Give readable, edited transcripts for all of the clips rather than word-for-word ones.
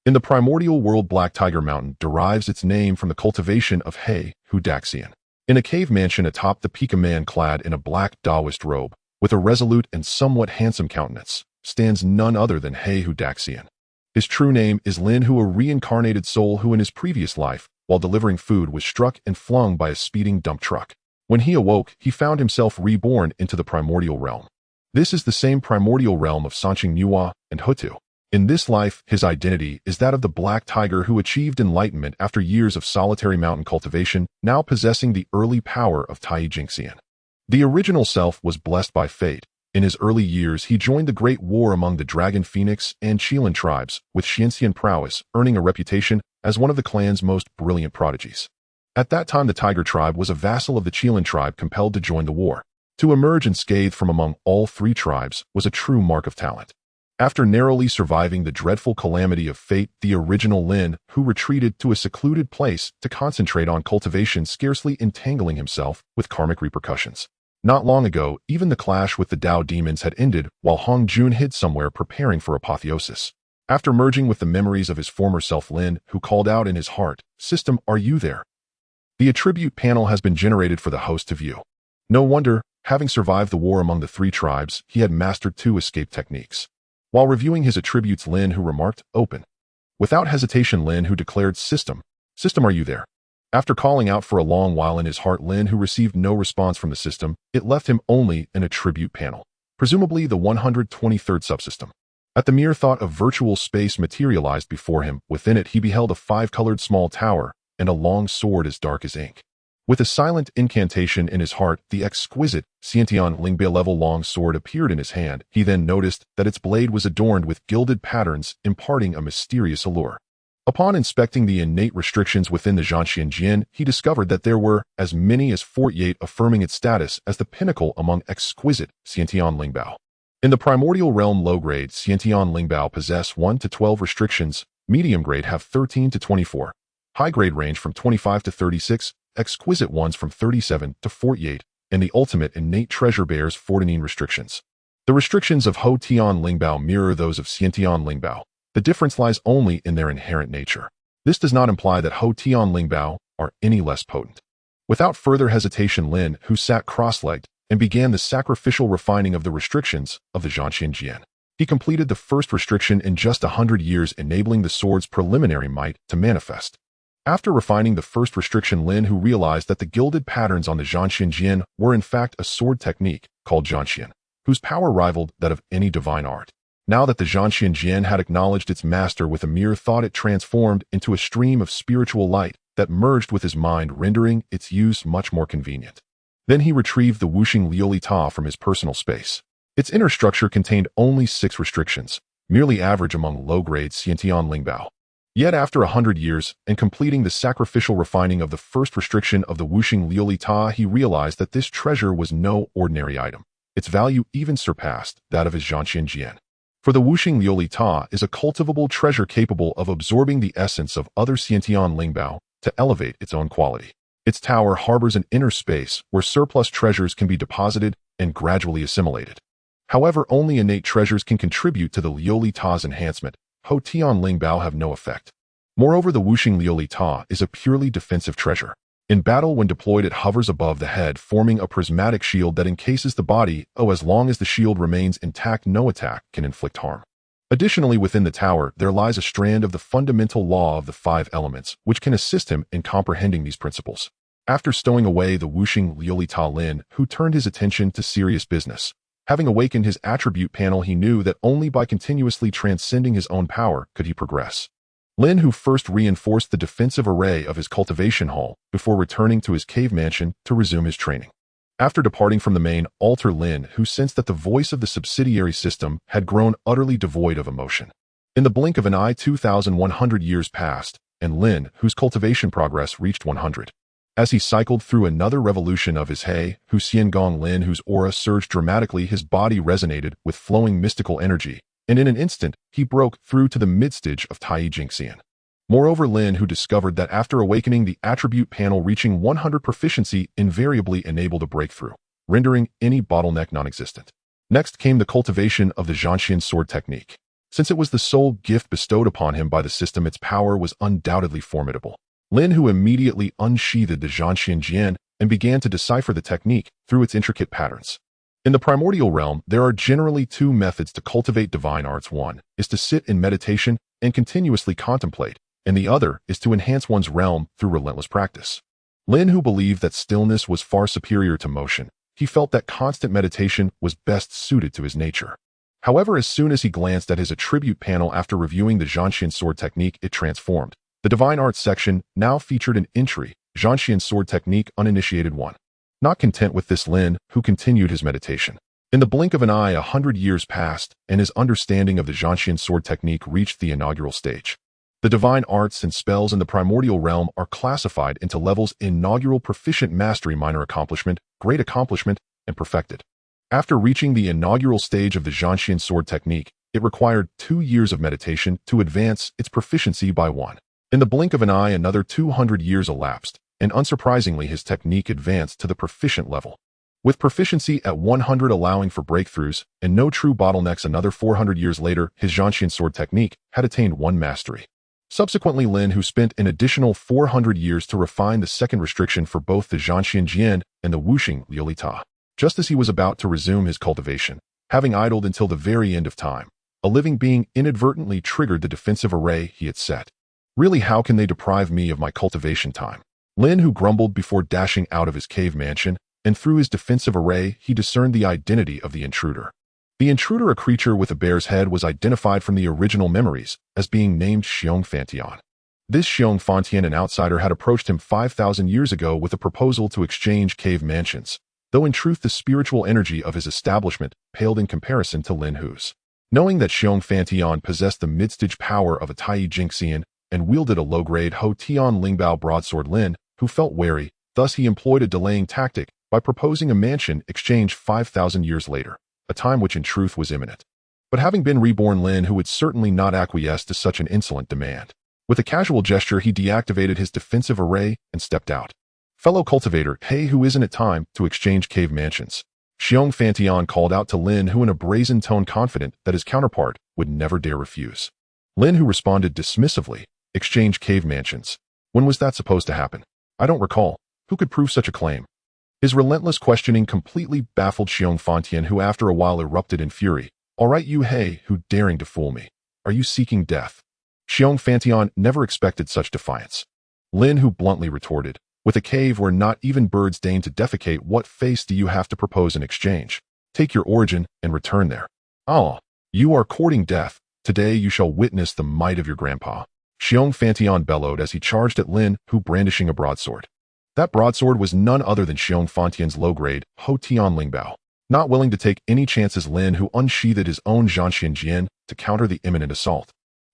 In the primordial world, Black Tiger Mountain derives its name from the cultivation of He Hu Daxian. In a cave mansion atop the peak, a man clad in a black Taoist robe, with a resolute and somewhat handsome countenance, stands none other than He Hu Daxian. His true name is Lin Hu, a reincarnated soul who in his previous life, while delivering food, was struck and flung by a speeding dump truck. When he awoke, he found himself reborn into the primordial realm. This is the same primordial realm of Sanqing Nuwa and Hutu. In this life, his identity is that of the Black Tiger who achieved enlightenment after years of solitary mountain cultivation, now possessing the early power of Tai Jingxian. The original self was blessed by fate. In his early years, he joined the Great War among the Dragon Phoenix and Qilin tribes, with Xianxian prowess, earning a reputation as one of the clan's most brilliant prodigies. At that time, the Tiger tribe was a vassal of the Qilin tribe, compelled to join the war. To emerge unscathed from among all three tribes was a true mark of talent. After narrowly surviving the dreadful calamity of fate, the original Lin Hu retreated to a secluded place to concentrate on cultivation, scarcely entangling himself with karmic repercussions. Not long ago, even the clash with the Dao demons had ended, while Hong Jun hid somewhere preparing for apotheosis. After merging with the memories of his former self, Lin Hu called out in his heart, "System, are you there?" The attribute panel has been generated for the host to view. No wonder, having survived the war among the three tribes, he had mastered 2 escape techniques. While reviewing his attributes, Lin Hu remarked, "Open." Without hesitation, Lin Hu declared, "System, are you there?" After calling out for a long while in his heart, Lin Hu received no response from the system. It left him only an attribute panel, presumably the 123rd subsystem. At the mere thought of virtual space materialized before him, within it he beheld a 5-colored small tower and a long sword as dark as ink. With a silent incantation in his heart, the exquisite Xiantian Lingbei level long sword appeared in his hand. He then noticed that its blade was adorned with gilded patterns, imparting a mysterious allure. Upon inspecting the innate restrictions within the Zhanxian Jian, he discovered that there were as many as 48, affirming its status as the pinnacle among exquisite Xiantian Lingbao. In the primordial realm, low-grade Xiantian Lingbao possess 1 to 12 restrictions, medium-grade have 13 to 24, high-grade range from 25 to 36, exquisite ones from 37 to 48, and the ultimate innate treasure bears 14 restrictions. The restrictions of Ho Tian Lingbao mirror those of Xiantian Lingbao. The difference lies only in their inherent nature. This does not imply that Ho Tian Lingbao are any less potent. Without further hesitation, Lin Hu sat cross-legged and began the sacrificial refining of the restrictions of the Zhanxian Jian. He completed the first restriction in just 100 years, enabling the sword's preliminary might to manifest. After refining the first restriction, Lin Hu realized that the gilded patterns on the Zhanxian Jian were in fact a sword technique called Zhanxian, whose power rivaled that of any divine art. Now that the Zhanxian Jian had acknowledged its master, with a mere thought it transformed into a stream of spiritual light that merged with his mind, rendering its use much more convenient. Then he retrieved the Wuxing Liuli Ta from his personal space. Its inner structure contained only 6 restrictions, merely average among low-grade Xiantian Lingbao. Yet after 100 years, and completing the sacrificial refining of the first restriction of the Wuxing Liuli Ta, he realized that this treasure was no ordinary item. Its value even surpassed that of his Zhanxian Jian. For the Wuxing Liuli Ta is a cultivable treasure capable of absorbing the essence of other Xiantian Lingbao to elevate its own quality. Its tower harbors an inner space where surplus treasures can be deposited and gradually assimilated. However, only innate treasures can contribute to the Liuli Ta's enhancement. Ho Tian Lingbao have no effect. Moreover, the Wuxing Liuli Ta is a purely defensive treasure. In battle, when deployed, it hovers above the head, forming a prismatic shield that encases the body. As long as the shield remains intact, no attack can inflict harm. Additionally, within the tower, there lies a strand of the fundamental law of the 5 elements, which can assist him in comprehending these principles. After stowing away the Wuxing Liuli Ta, Lin Hu turned his attention to serious business. Having awakened his attribute panel, he knew that only by continuously transcending his own power could he progress. Lin Hu first reinforced the defensive array of his cultivation hall before returning to his cave mansion to resume his training. After departing from the main altar, Lin Hu sensed that the voice of the subsidiary system had grown utterly devoid of emotion. In the blink of an eye, 2,100 years passed, and Lin Hu's cultivation progress reached 100. As he cycled through another revolution of his He Hu Xiangong, Lin Hu's aura surged dramatically. His body resonated with flowing mystical energy, and in an instant, he broke through to the mid-stage of Tai Jingxian. Moreover, Lin Hu discovered that after awakening, the attribute panel reaching 100 proficiency invariably enabled a breakthrough, rendering any bottleneck non-existent. Next came the cultivation of the Zhanxian sword technique. Since it was the sole gift bestowed upon him by the system, its power was undoubtedly formidable. Lin Hu immediately unsheathed the Zhanxian Jian and began to decipher the technique through its intricate patterns. In the primordial realm, there are generally two methods to cultivate divine arts. One is to sit in meditation and continuously contemplate, and the other is to enhance one's realm through relentless practice. Lin Hu believed that stillness was far superior to motion. He felt that constant meditation was best suited to his nature. However, as soon as he glanced at his attribute panel after reviewing the Zhanxian sword technique, it transformed. The divine arts section now featured an entry, Zhanxian sword technique uninitiated 1. Not content with this, Lin Hu continued his meditation. In the blink of an eye, 100 years passed, and his understanding of the Zhanxian sword technique reached the inaugural stage. The divine arts and spells in the primordial realm are classified into levels: inaugural, proficient, mastery, minor accomplishment, great accomplishment, and perfected. After reaching the inaugural stage of the Zhanxian sword technique, it required 2 years of meditation to advance its proficiency by 1. In the blink of an eye, another 200 years elapsed, and unsurprisingly, his technique advanced to the proficient level. With proficiency at 100 allowing for breakthroughs and no true bottlenecks, another 400 years later, his Zhanxian sword technique had attained 1 mastery. Subsequently, Lin Hu spent an additional 400 years to refine the second restriction for both the Zhanxian Jian and the Wuxing Liulita. Just as he was about to resume his cultivation, having idled until the very end of time, a living being inadvertently triggered the defensive array he had set. Really, how can they deprive me of my cultivation time? Lin Hu grumbled before dashing out of his cave mansion, and through his defensive array, he discerned the identity of the intruder. The intruder, a creature with a bear's head, was identified from the original memories as being named Xiong Fantian. This Xiong Fantian, an outsider, had approached him 5,000 years ago with a proposal to exchange cave mansions, though in truth the spiritual energy of his establishment paled in comparison to Lin Hu's. Knowing that Xiong Fantian possessed the midstage power of a Tai Jingxian and wielded a low-grade Ho Tian Lingbao broadsword, Lin Hu felt wary. Thus he employed a delaying tactic by proposing a mansion exchange 5,000 years later, a time which in truth was imminent. But having been reborn, Lin Hu would certainly not acquiesce to such an insolent demand. With a casual gesture, he deactivated his defensive array and stepped out. Fellow cultivator, hey, who isn't it time to exchange cave mansions? Xiong Fantian called out to Lin Hu in a brazen tone, confident that his counterpart would never dare refuse. Lin Hu responded dismissively, exchange cave mansions. When was that supposed to happen? I don't recall. Who could prove such a claim? His relentless questioning completely baffled Xiong Fantian, who after a while erupted in fury. All right, you, hey, who daring to fool me? Are you seeking death? Xiong Fantian never expected such defiance. Lin Hu bluntly retorted, with a cave where not even birds deign to defecate, what face do you have to propose in exchange? Take your origin and return there. Ah, you are courting death. Today you shall witness the might of your grandpa. Xiong Fantian bellowed as he charged at Lin Hu, brandishing a broadsword. That broadsword was none other than Xiong Fantian's low-grade Ho Tian Lingbao. Not willing to take any chances, Lin Hu unsheathed his own Zhanxian Jian to counter the imminent assault.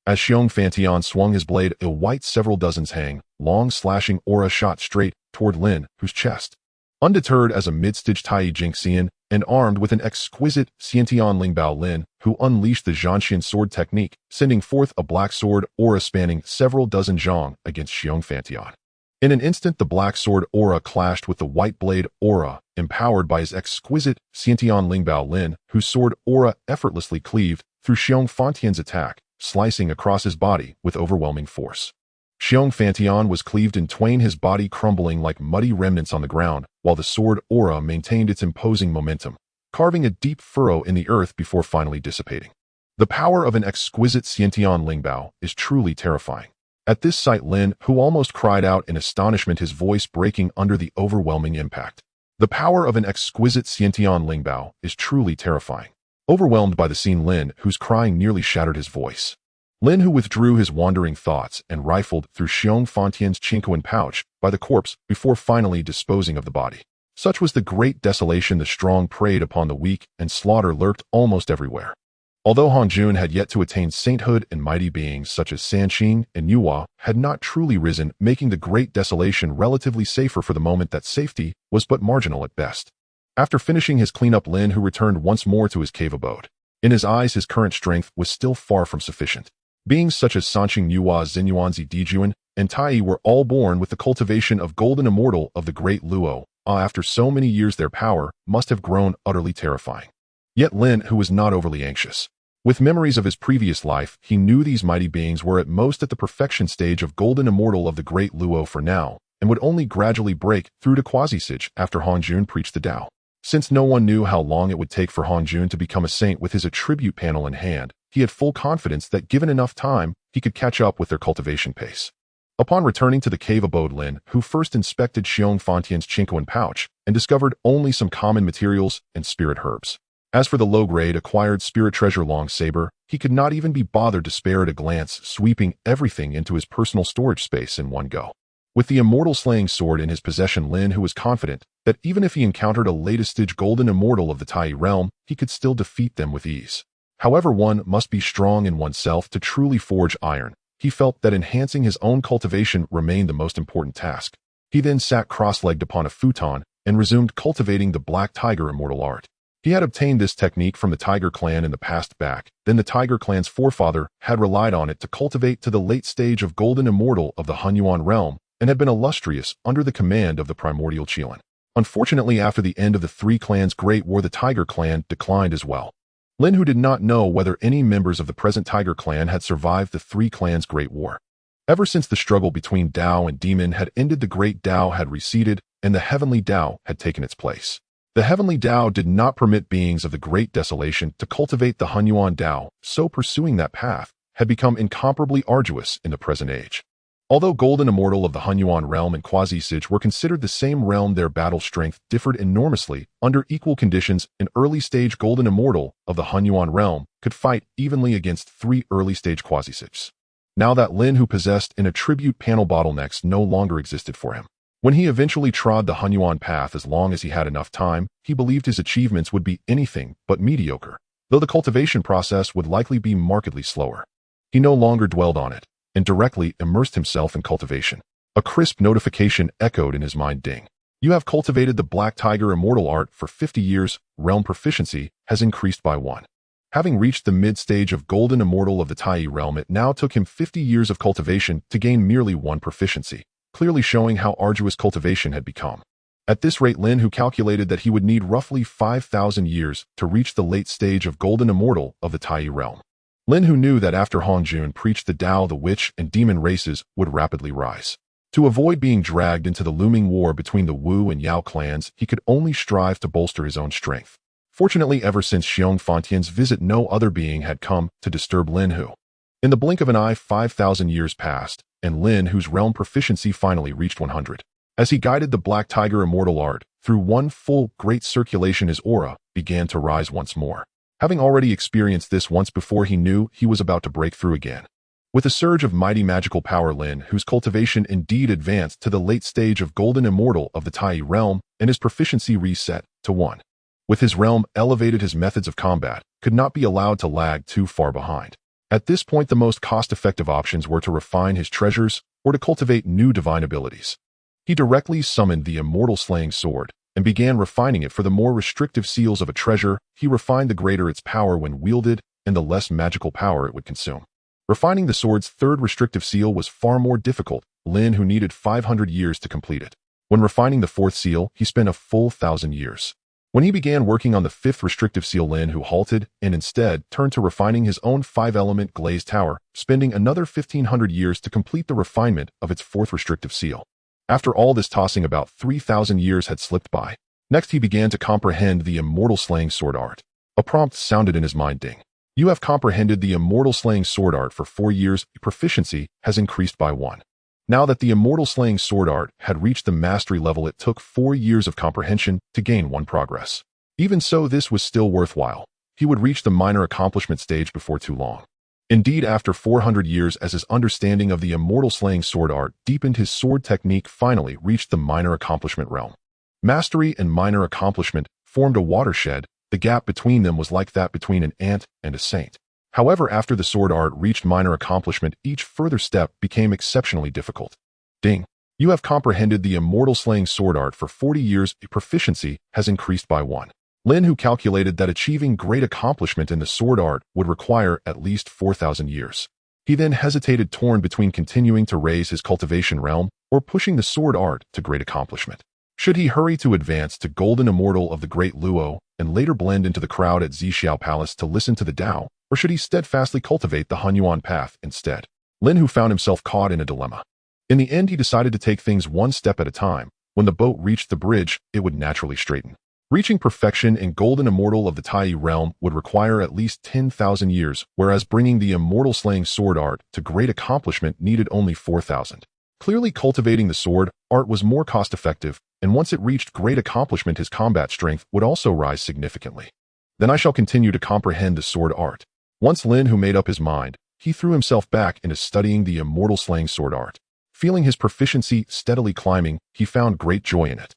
As Xiong Fantian swung his blade, a white several dozens hang, long slashing aura shot straight toward Lin Hu's chest. Undeterred as a mid-stage Tai Jingxian and armed with an exquisite Xiantian Lingbao, Lin Hu unleashed the Zhanxian sword technique, sending forth a black sword aura spanning several dozen zhang against Xiong Fantian. In an instant, the black sword aura clashed with the white blade aura, empowered by his exquisite Xiantian Lingbao. Lin Hu's sword aura effortlessly cleaved through Xiong Fantian's attack, slicing across his body with overwhelming force. Xiong Fantian was cleaved in twain, his body crumbling like muddy remnants on the ground, while the sword aura maintained its imposing momentum, carving a deep furrow in the earth before finally dissipating. The power of an exquisite Xiantian Lingbao is truly terrifying. At this sight, Lin Hu almost cried out in astonishment, his voice breaking under the overwhelming impact. The power of an exquisite Xiantian Lingbao is truly terrifying. Overwhelmed by the scene, Lin Hu's crying nearly shattered his voice. Lin Hu withdrew his wandering thoughts and rifled through Xiong Fantian's chinquan pouch by the corpse before finally disposing of the body. Such was the great desolation. The strong preyed upon the weak, and slaughter lurked almost everywhere. Although Hanjun had yet to attain sainthood, and mighty beings such as Sanqing and Yuhua had not truly risen, making the great desolation relatively safer for the moment. That safety was but marginal at best. After finishing his cleanup, Lin Hu returned once more to his cave abode. In his eyes, his current strength was still far from sufficient. Beings such as Sanqing, Yuhua, Xinyuanzi, Dijuan, and Tai were all born with the cultivation of golden immortal of the great Luo. After so many years, their power must have grown utterly terrifying. Yet Lin Hu was not overly anxious. With memories of his previous life, he knew these mighty beings were at most at the perfection stage of golden immortal of the Great Luo for now, and would only gradually break through to quasi-sage after Hongjun preached the Dao. Since no one knew how long it would take for Hongjun to become a saint with his attribute panel in hand, he had full confidence that given enough time, he could catch up with their cultivation pace. Upon returning to the cave abode, Lin Hu first inspected Xiong Fontian's Chinkoan pouch and discovered only some common materials and spirit herbs. As for the low-grade acquired spirit treasure long saber, he could not even be bothered to spare at a glance, sweeping everything into his personal storage space in one go. With the immortal slaying sword in his possession, Lin Hu was confident that even if he encountered a latest-stage golden immortal of the Tai realm, he could still defeat them with ease. However, one must be strong in oneself to truly forge iron. He felt that enhancing his own cultivation remained the most important task. He then sat cross-legged upon a futon and resumed cultivating the Black Tiger immortal art. He had obtained this technique from the Tiger clan in the past back, then the Tiger clan's forefather had relied on it to cultivate to the late stage of golden immortal of the Hunyuan realm, and had been illustrious under the command of the Primordial Chaos. Unfortunately, after the end of the three clans' Great War, the Tiger clan declined as well. Lin Hu did not know whether any members of the present Tiger clan had survived the three clans' Great War. Ever since the struggle between Dao and Demon had ended, the Great Dao had receded, and the Heavenly Dao had taken its place. The Heavenly Dao did not permit beings of the Great Desolation to cultivate the Hunyuan Dao, so pursuing that path had become incomparably arduous in the present age. Although Golden Immortal of the Hunyuan realm and Quasi-Sage were considered the same realm, their battle strength differed enormously. Under equal conditions, an early-stage Golden Immortal of the Hunyuan realm could fight evenly against three early-stage Quasi-Sages. Now that Lin Hu possessed an attribute panel, bottlenecks no longer existed for him. When he eventually trod the Hunyuan path, as long as he had enough time, he believed his achievements would be anything but mediocre, though the cultivation process would likely be markedly slower. He no longer dwelled on it, and directly immersed himself in cultivation. A crisp notification echoed in his mind. Ding. You have cultivated the Black Tiger immortal art for 50 years. Realm proficiency has increased by 1. Having reached the mid-stage of Golden Immortal of the Tai realm, it now took him 50 years of cultivation to gain merely 1 proficiency, clearly showing how arduous cultivation had become. At this rate, Lin Hu calculated that he would need roughly 5,000 years to reach the late stage of Golden Immortal of the Tai realm. Lin Hu knew that after Hongjun preached the Dao, the witch and demon races would rapidly rise. To avoid being dragged into the looming war between the Wu and Yao clans, he could only strive to bolster his own strength. Fortunately, ever since Xiong Fontian's visit, no other being had come to disturb Lin Hu. In the blink of an eye, 5,000 years passed, and Lin Hu's realm proficiency finally reached 100. As he guided the Black Tiger immortal art through one full great circulation, his aura began to rise once more. Having already experienced this once before, he knew he was about to break through again. With a surge of mighty magical power, Lin Hu's cultivation indeed advanced to the late stage of Golden Immortal of the Tai realm, and his proficiency reset to 1. With his realm elevated, his methods of combat could not be allowed to lag too far behind. At this point, the most cost-effective options were to refine his treasures or to cultivate new divine abilities. He directly summoned the immortal slaying sword and began refining it. For the more restrictive seals of a treasure, he refined the greater its power when wielded and the less magical power it would consume. Refining the sword's third restrictive seal was far more difficult. Lin Hu needed 500 years to complete it. When refining the fourth seal, he spent a full 1,000 years. When he began working on the fifth restrictive seal, Lin Hu halted and instead turned to refining his own 5-element glazed tower, spending another 1,500 years to complete the refinement of its fourth restrictive seal. After all this tossing, about 3,000 years had slipped by. Next, he began to comprehend the immortal slaying sword art. A prompt sounded in his mind. Ding. You have comprehended the immortal slaying sword art for 4 years. Proficiency has increased by 1. Now that the immortal slaying sword art had reached the mastery level, it took 4 years of comprehension to gain 1 progress. Even so, this was still worthwhile. He would reach the minor accomplishment stage before too long. Indeed, after 400 years, as his understanding of the immortal slaying sword art deepened, his sword technique finally reached the minor accomplishment realm. Mastery and minor accomplishment formed a watershed. The gap between them was like that between an ant and a saint. However, after the sword art reached minor accomplishment, each further step became exceptionally difficult. Ding. You have comprehended the immortal slaying sword art for 40 years. Proficiency has increased by 1. Lin Hu calculated that achieving great accomplishment in the sword art would require at least 4,000 years. He then hesitated, torn between continuing to raise his cultivation realm or pushing the sword art to great accomplishment. Should he hurry to advance to Golden Immortal of the Great Luo and later blend into the crowd at Zixiao Palace to listen to the Dao, or should he steadfastly cultivate the Hunyuan path instead? Lin Hu found himself caught in a dilemma. In the end, he decided to take things one step at a time. When the boat reached the bridge, it would naturally straighten. Reaching perfection in Golden Immortal of the Tai realm would require at least 10,000 years, whereas bringing the immortal slaying sword art to great accomplishment needed only 4,000. Clearly, cultivating the sword art was more cost-effective, and once it reached great accomplishment, his combat strength would also rise significantly. Then I shall continue to comprehend the sword art. Once Lin Hu made up his mind, he threw himself back into studying the immortal slaying sword art. Feeling his proficiency steadily climbing, he found great joy in it.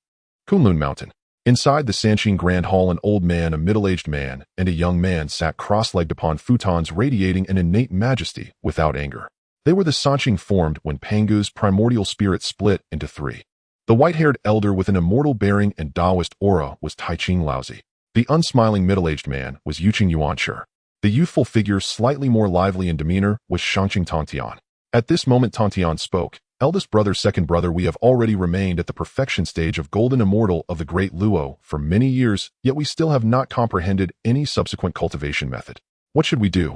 Kunlun Mountain. Inside the Sanqing Grand Hall, an old man, a middle-aged man, and a young man sat cross-legged upon futons radiating an innate majesty without anger. They were the Sanqing formed when Pangu's primordial spirit split into three. The white-haired elder with an immortal bearing and Taoist aura was Taiqing Laozi. The unsmiling middle-aged man was Yuqing Yuanshi. The youthful figure, slightly more lively in demeanor, was Shangqing Tongtian. At this moment Tongtian spoke. Eldest brother, second brother, we have already remained at the perfection stage of Golden Immortal of the Great Luo for many years, yet we still have not comprehended any subsequent cultivation method. What should we do?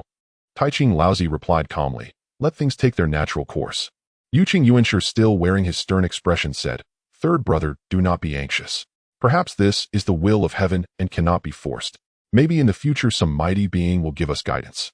Taiqing Laozi replied calmly. Let things take their natural course. Yuqing Yuanshi, still wearing his stern expression, said, Third brother, do not be anxious. Perhaps this is the will of heaven and cannot be forced. Maybe in the future some mighty being will give us guidance.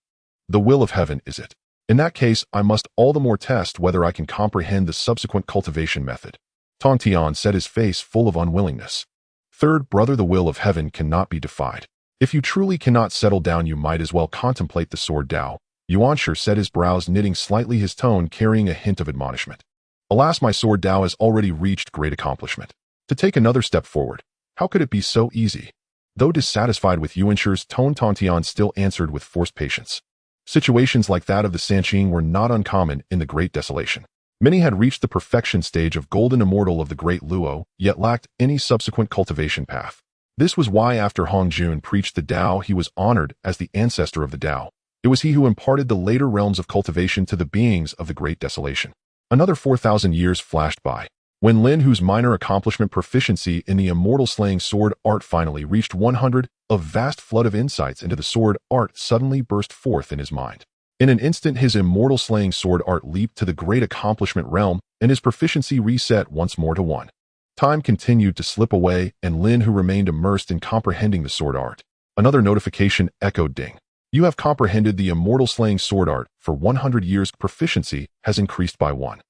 The will of heaven, is it? In that case, I must all the more test whether I can comprehend the subsequent cultivation method. Tongtian said, his face full of unwillingness. Third brother, the will of heaven cannot be defied. If you truly cannot settle down, you might as well contemplate the sword Dao. Yuanshi said, his brows knitting slightly, his tone carrying a hint of admonishment. Alas, my sword Dao has already reached great accomplishment. To take another step forward, how could it be so easy? Though dissatisfied with Yuanshi's tone, Tongtian still answered with forced patience. Situations like that of the Sanqing were not uncommon in the Great Desolation. Many had reached the perfection stage of Golden Immortal of the Great Luo, yet lacked any subsequent cultivation path. This was why after Hongjun preached the Dao, he was honored as the ancestor of the Dao. It was he who imparted the later realms of cultivation to the beings of the Great Desolation. Another 4,000 years flashed by. When Lin Hu's minor accomplishment, proficiency in the immortal slaying sword art, finally reached 100, a vast flood of insights into the sword art suddenly burst forth in his mind. In an instant, his immortal slaying sword art leaped to the great accomplishment realm, and his proficiency reset once more to 1. Time continued to slip away, and Lin Hu remained immersed in comprehending the sword art. Another notification echoed, ding. You have comprehended the immortal slaying sword art for 100 years. Proficiency has increased by 1.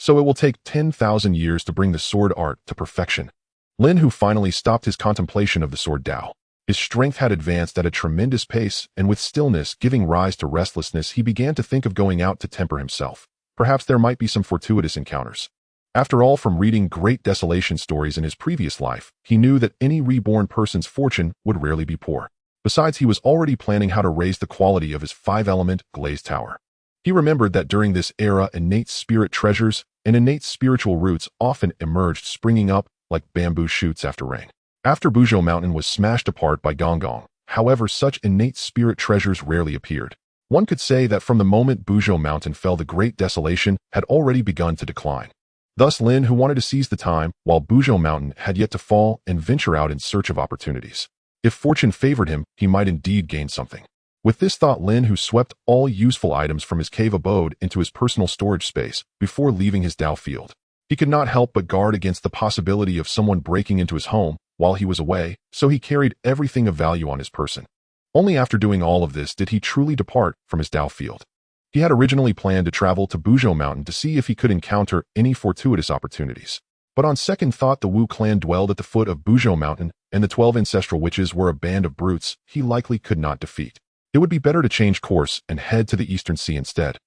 So it will take 10,000 years to bring the sword art to perfection. Lin Hu finally stopped his contemplation of the sword Dao. His strength had advanced at a tremendous pace, and with stillness giving rise to restlessness, he began to think of going out to temper himself. Perhaps there might be some fortuitous encounters. After all, from reading Great Desolation stories in his previous life, he knew that any reborn person's fortune would rarely be poor. Besides, he was already planning how to raise the quality of his 5-element glazed tower. He remembered that during this era, innate spirit treasures and innate spiritual roots often emerged, springing up like bamboo shoots after rain. After Buzhou Mountain was smashed apart by Gonggong, however, such innate spirit treasures rarely appeared. One could say that from the moment Buzhou Mountain fell, the Great Desolation had already begun to decline. Thus, Lin Hu wanted to seize the time while Buzhou Mountain had yet to fall and venture out in search of opportunities. If fortune favored him, he might indeed gain something. With this thought, Lin Hu swept all useful items from his cave abode into his personal storage space before leaving his Dao field. He could not help but guard against the possibility of someone breaking into his home while he was away, so he carried everything of value on his person. Only after doing all of this did he truly depart from his Dao field. He had originally planned to travel to Buzhou Mountain to see if he could encounter any fortuitous opportunities. But on second thought, the Wu clan dwelled at the foot of Buzhou Mountain, and the 12 ancestral witches were a band of brutes he likely could not defeat. It would be better to change course and head to the Eastern Sea instead.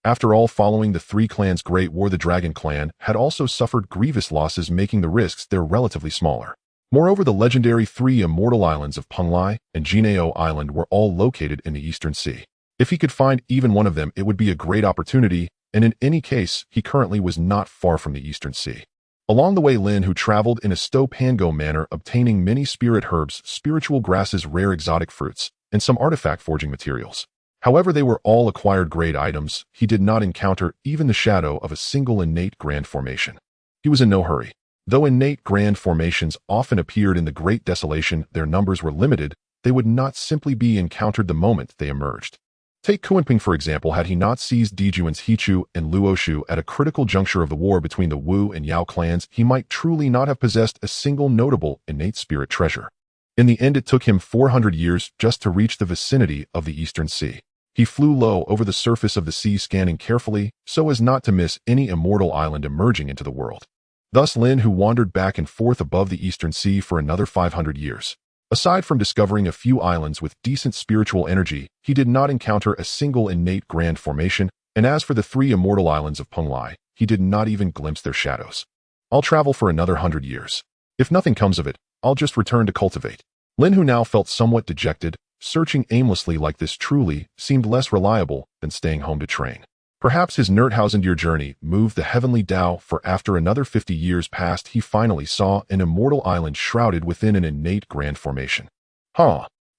After all, following the 3 clans' Great War, the Dragon Clan had also suffered grievous losses, making the risks there relatively smaller. Moreover, the legendary 3 immortal islands of Penglai and Jinao Island were all located in the Eastern Sea. If he could find even one of them, it would be a great opportunity, and in any case, he currently was not far from the Eastern Sea. Along the way, Lin Hu traveled in a Sto-Pango manner, obtaining many spirit herbs, spiritual grasses, rare exotic fruits, and some artifact forging materials. However, they were all acquired grade items. He did not encounter even the shadow of a single innate grand formation. He was in no hurry. Though innate grand formations often appeared in the Great Desolation, their numbers were limited. They would not simply be encountered the moment they emerged. Take Kuanping for example. Had he not seized Dijuan's Hichu and Luoshu at a critical juncture of the war between the Wu and Yao clans, he might truly not have possessed a single notable innate spirit treasure. In the end, it took him 400 years just to reach the vicinity of the Eastern Sea. He flew low over the surface of the sea, scanning carefully so as not to miss any immortal island emerging into the world. Thus Lin Hu wandered back and forth above the Eastern Sea for another 500 years. Aside from discovering a few islands with decent spiritual energy, he did not encounter a single innate grand formation, and as for the 3 immortal islands of Penglai, he did not even glimpse their shadows. I'll travel for another 100 years. If nothing comes of it, I'll just return to cultivate. Lin Hu now felt somewhat dejected. Searching aimlessly like this truly seemed less reliable than staying home to train. Perhaps his Nerdhausen-year journey moved the heavenly Dao, for after another 50 years passed, he finally saw an immortal island shrouded within an innate grand formation.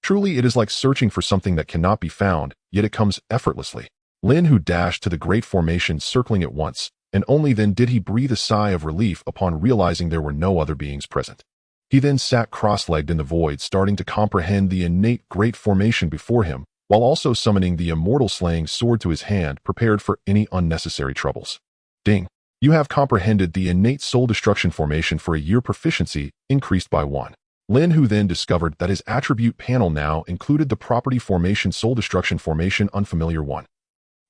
Truly it is like searching for something that cannot be found, yet it comes effortlessly. Lin Hu dashed to the great formation, circling it once, and only then did he breathe a sigh of relief upon realizing there were no other beings present. He then sat cross-legged in the void, starting to comprehend the innate great formation before him, while also summoning the immortal slaying sword to his hand, prepared for any unnecessary troubles. Ding! You have comprehended the innate soul destruction formation for a year. Proficiency increased by 1. Lin Hu then discovered that his attribute panel now included the property formation soul destruction formation unfamiliar 1.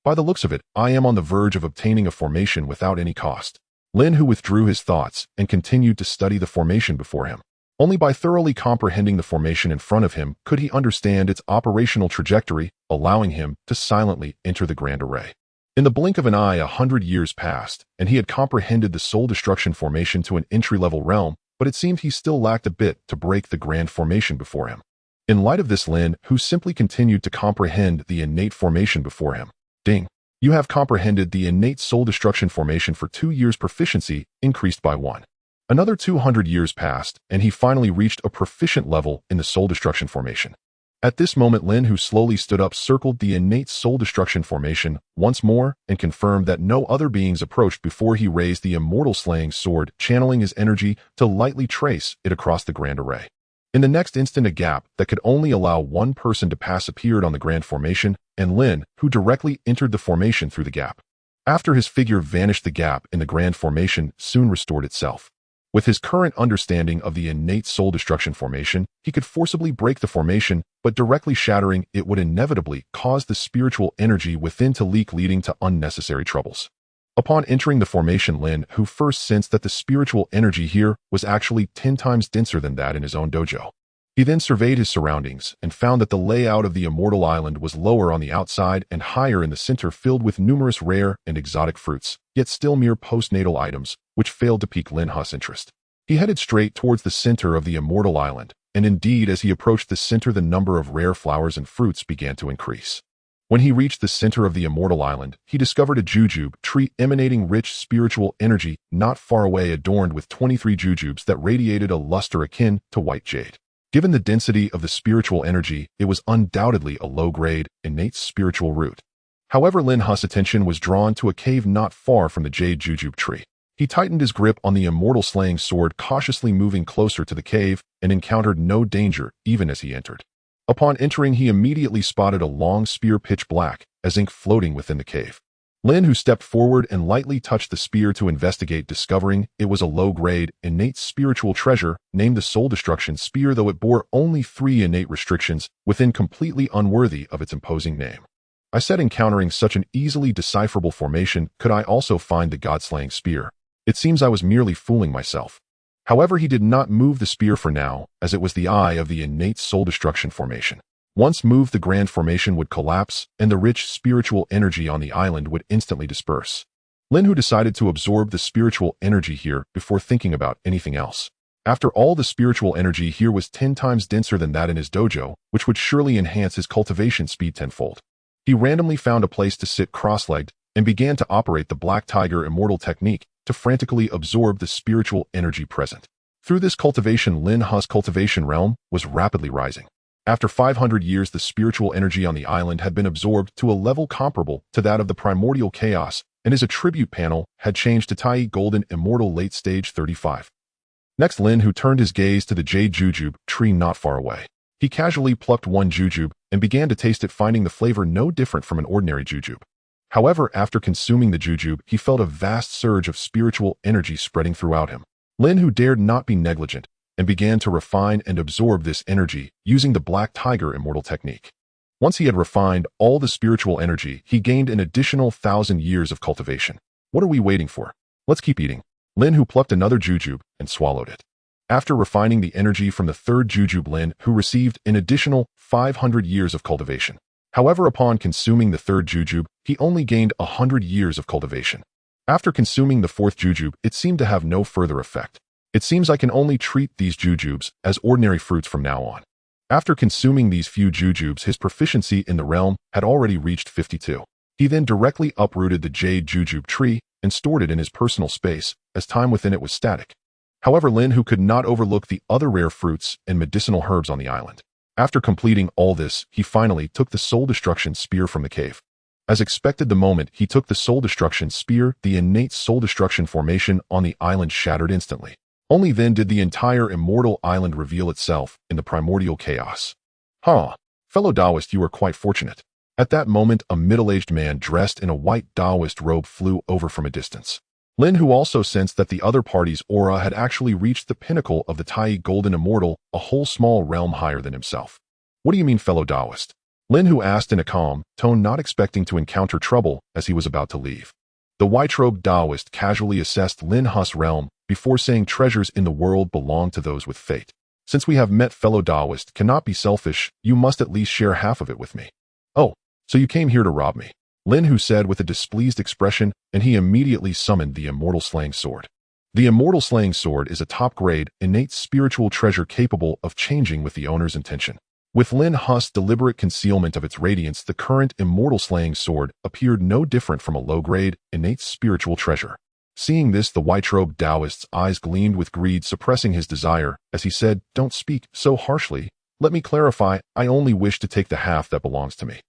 By the looks of it, I am on the verge of obtaining a formation without any cost. Lin Hu withdrew his thoughts and continued to study the formation before him. Only by thoroughly comprehending the formation in front of him could he understand its operational trajectory, allowing him to silently enter the grand array. In the blink of an eye, 100 years passed, and he had comprehended the soul destruction formation to an entry-level realm, but it seemed he still lacked a bit to break the grand formation before him. In light of this, Lin Hu simply continued to comprehend the innate formation before him. Ding! You have comprehended the innate soul destruction formation for 2 years. Proficiency increased by 1. Another 200 years passed, and he finally reached a proficient level in the soul destruction formation. At this moment, Lin Hu slowly stood up, circled the innate soul destruction formation once more, and confirmed that no other beings approached before he raised the immortal slaying sword, channeling his energy to lightly trace it across the grand array. In the next instant, a gap that could only allow one person to pass appeared on the grand formation, and Lin Hu directly entered the formation through the gap. After his figure vanished, the gap in the grand formation soon restored itself. With his current understanding of the innate soul destruction formation, he could forcibly break the formation, but directly shattering it would inevitably cause the spiritual energy within to leak, leading to unnecessary troubles. Upon entering the formation, Lin Hu first sensed that the spiritual energy here was actually 10 times denser than that in his own dojo. He then surveyed his surroundings and found that the layout of the immortal island was lower on the outside and higher in the center, filled with numerous rare and exotic fruits, yet still mere postnatal items, which failed to pique Lin Hu's interest. He headed straight towards the center of the immortal island, and indeed as he approached the center, the number of rare flowers and fruits began to increase. When he reached the center of the immortal island, he discovered a jujube tree emanating rich spiritual energy not far away, adorned with 23 jujubes that radiated a luster akin to white jade. Given the density of the spiritual energy, it was undoubtedly a low-grade, innate spiritual root. However, Lin Hu's attention was drawn to a cave not far from the jade jujube tree. He tightened his grip on the immortal slaying sword, cautiously moving closer to the cave, and encountered no danger even as he entered. Upon entering, he immediately spotted a long spear, pitch black, as ink, floating within the cave. Lin Hu stepped forward and lightly touched the spear to investigate, discovering it was a low-grade, innate spiritual treasure named the Soul Destruction Spear, though it bore only 3 innate restrictions, within completely unworthy of its imposing name. I said, encountering such an easily decipherable formation, could I also find the God-slaying spear? It seems I was merely fooling myself. However, he did not move the spear for now, as it was the eye of the innate soul destruction formation. Once moved, the grand formation would collapse, and the rich spiritual energy on the island would instantly disperse. Lin Hu decided to absorb the spiritual energy here before thinking about anything else. After all, the spiritual energy here was 10 times denser than that in his dojo, which would surely enhance his cultivation speed tenfold. He randomly found a place to sit cross-legged and began to operate the Black Tiger Immortal technique to frantically absorb the spiritual energy present. Through this cultivation, Lin Hu's cultivation realm was rapidly rising. After 500 years, the spiritual energy on the island had been absorbed to a level comparable to that of the Primordial Chaos, and his attribute panel had changed to Tai Golden Immortal Late Stage 35. Next, Lin Hu turned his gaze to the jade jujube tree not far away. He casually plucked one jujube, and began to taste it, finding the flavor no different from an ordinary jujube. However, after consuming the jujube, he felt a vast surge of spiritual energy spreading throughout him. Lin Hu dared not be negligent and began to refine and absorb this energy using the Black Tiger Immortal technique. Once he had refined all the spiritual energy, he gained an additional 1,000 years of cultivation. What are we waiting for? Let's keep eating. Lin Hu plucked another jujube and swallowed it. After refining the energy from the third jujube, Lin Hu received an additional 500 years of cultivation. However, upon consuming the third jujube, he only gained 100 years of cultivation. After consuming the fourth jujube, it seemed to have no further effect. It seems I can only treat these jujubes as ordinary fruits from now on. After consuming these few jujubes, his proficiency in the realm had already reached 52. He then directly uprooted the jade jujube tree and stored it in his personal space, as time within it was static. However, Lin Hu could not overlook the other rare fruits and medicinal herbs on the island. After completing all this, he finally took the Soul Destruction Spear from the cave. As expected, the moment he took the Soul Destruction Spear, the innate Soul Destruction formation on the island shattered instantly. Only then did the entire immortal island reveal itself in the Primordial Chaos. Fellow Taoist, you are quite fortunate. At that moment, a middle-aged man dressed in a white Taoist robe flew over from a distance. Lin Hu also sensed that the other party's aura had actually reached the pinnacle of the Tai Golden Immortal, a whole small realm higher than himself. What do you mean, fellow Taoist? Lin Hu asked in a calm tone, not expecting to encounter trouble as he was about to leave. The white-robed Taoist casually assessed Lin Hu's realm before saying, treasures in the world belong to those with fate. Since we have met, fellow Taoist, cannot be selfish, you must at least share half of it with me. Oh, so you came here to rob me, Lin Hu said with a displeased expression, and he immediately summoned the Immortal Slaying Sword. The Immortal Slaying Sword is a top-grade, innate spiritual treasure capable of changing with the owner's intention. With Lin Hu's deliberate concealment of its radiance, the current Immortal Slaying Sword appeared no different from a low-grade, innate spiritual treasure. Seeing this, the white-robed Taoist's eyes gleamed with greed, suppressing his desire, as he said, don't speak so harshly. Let me clarify, I only wish to take the half that belongs to me.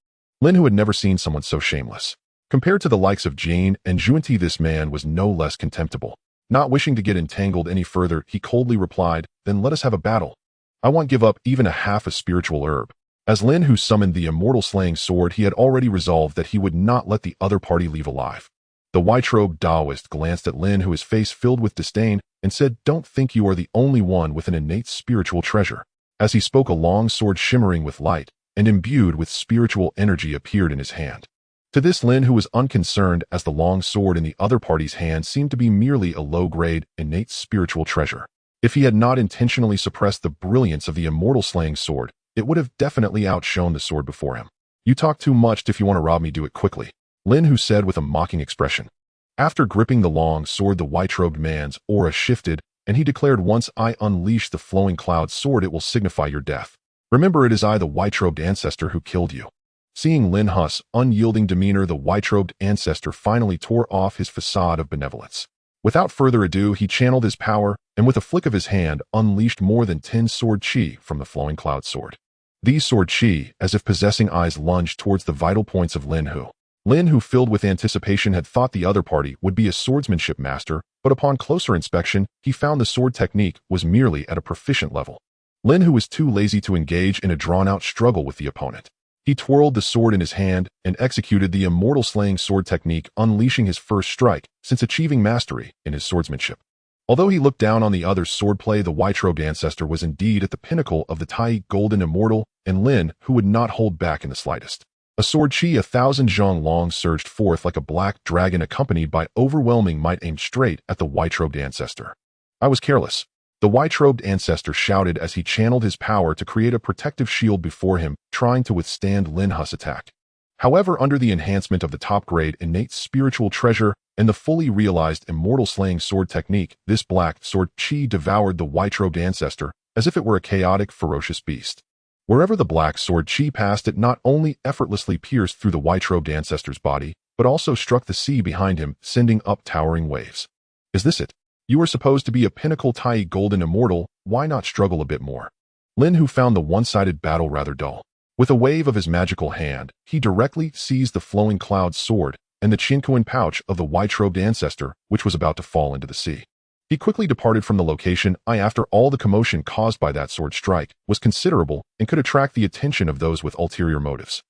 Lin Hu had never seen someone so shameless. Compared to the likes of Jane and Junti, this man was no less contemptible. Not wishing to get entangled any further, he coldly replied, then let us have a battle. I won't give up even a half a spiritual herb. As Lin Hu summoned the Immortal Slaying Sword, he had already resolved that he would not let the other party leave alive. The white-robed Taoist glanced at Lin Hu, his face filled with disdain, and said, don't think you are the only one with an innate spiritual treasure. As he spoke, a long sword shimmering with light and imbued with spiritual energy appeared in his hand. To this, Lin Hu was unconcerned, as the long sword in the other party's hand seemed to be merely a low-grade, innate spiritual treasure. If he had not intentionally suppressed the brilliance of the Immortal Slaying Sword, it would have definitely outshone the sword before him. You talk too much. If you want to rob me, do it quickly, Lin Hu said with a mocking expression. After gripping the long sword, the white-robed man's aura shifted, and he declared, once I unleash the flowing cloud sword, it will signify your death. Remember, it is I, the white-robed ancestor, who killed you. Seeing Lin Hu's unyielding demeanor, the white-robed ancestor finally tore off his facade of benevolence. Without further ado, he channeled his power, and with a flick of his hand, unleashed more than 10 sword chi from the flowing cloud sword. These sword chi, as if possessing eyes, lunged towards the vital points of Lin Hu. Lin Hu, filled with anticipation, had thought the other party would be a swordsmanship master, but upon closer inspection, he found the sword technique was merely at a proficient level. Lin Hu was too lazy to engage in a drawn-out struggle with the opponent. He twirled the sword in his hand and executed the Immortal Slaying Sword technique, unleashing his first strike since achieving mastery in his swordsmanship. Although he looked down on the other's swordplay, the white-robed ancestor was indeed at the pinnacle of the Tai Golden Immortal, and Lin Hu would not hold back in the slightest. A sword chi 1,000 zhang long surged forth like a black dragon, accompanied by overwhelming might, aimed straight at the white-robed ancestor. I was careless, the white-robed ancestor shouted as he channeled his power to create a protective shield before him, trying to withstand Lin Hu's attack. However, under the enhancement of the top-grade innate spiritual treasure and the fully realized Immortal Slaying Sword technique, this black sword chi devoured the white-robed ancestor as if it were a chaotic, ferocious beast. Wherever the black sword chi passed, it not only effortlessly pierced through the white-robed ancestor's body, but also struck the sea behind him, sending up towering waves. Is this it? You are supposed to be a pinnacle Tai Golden Immortal, why not struggle a bit more? Lin Hu found the one-sided battle rather dull. With a wave of his magical hand, he directly seized the flowing cloud sword and the Chinquan pouch of the white-robed ancestor, which was about to fall into the sea. He quickly departed from the location after all the commotion caused by that sword strike was considerable and could attract the attention of those with ulterior motives.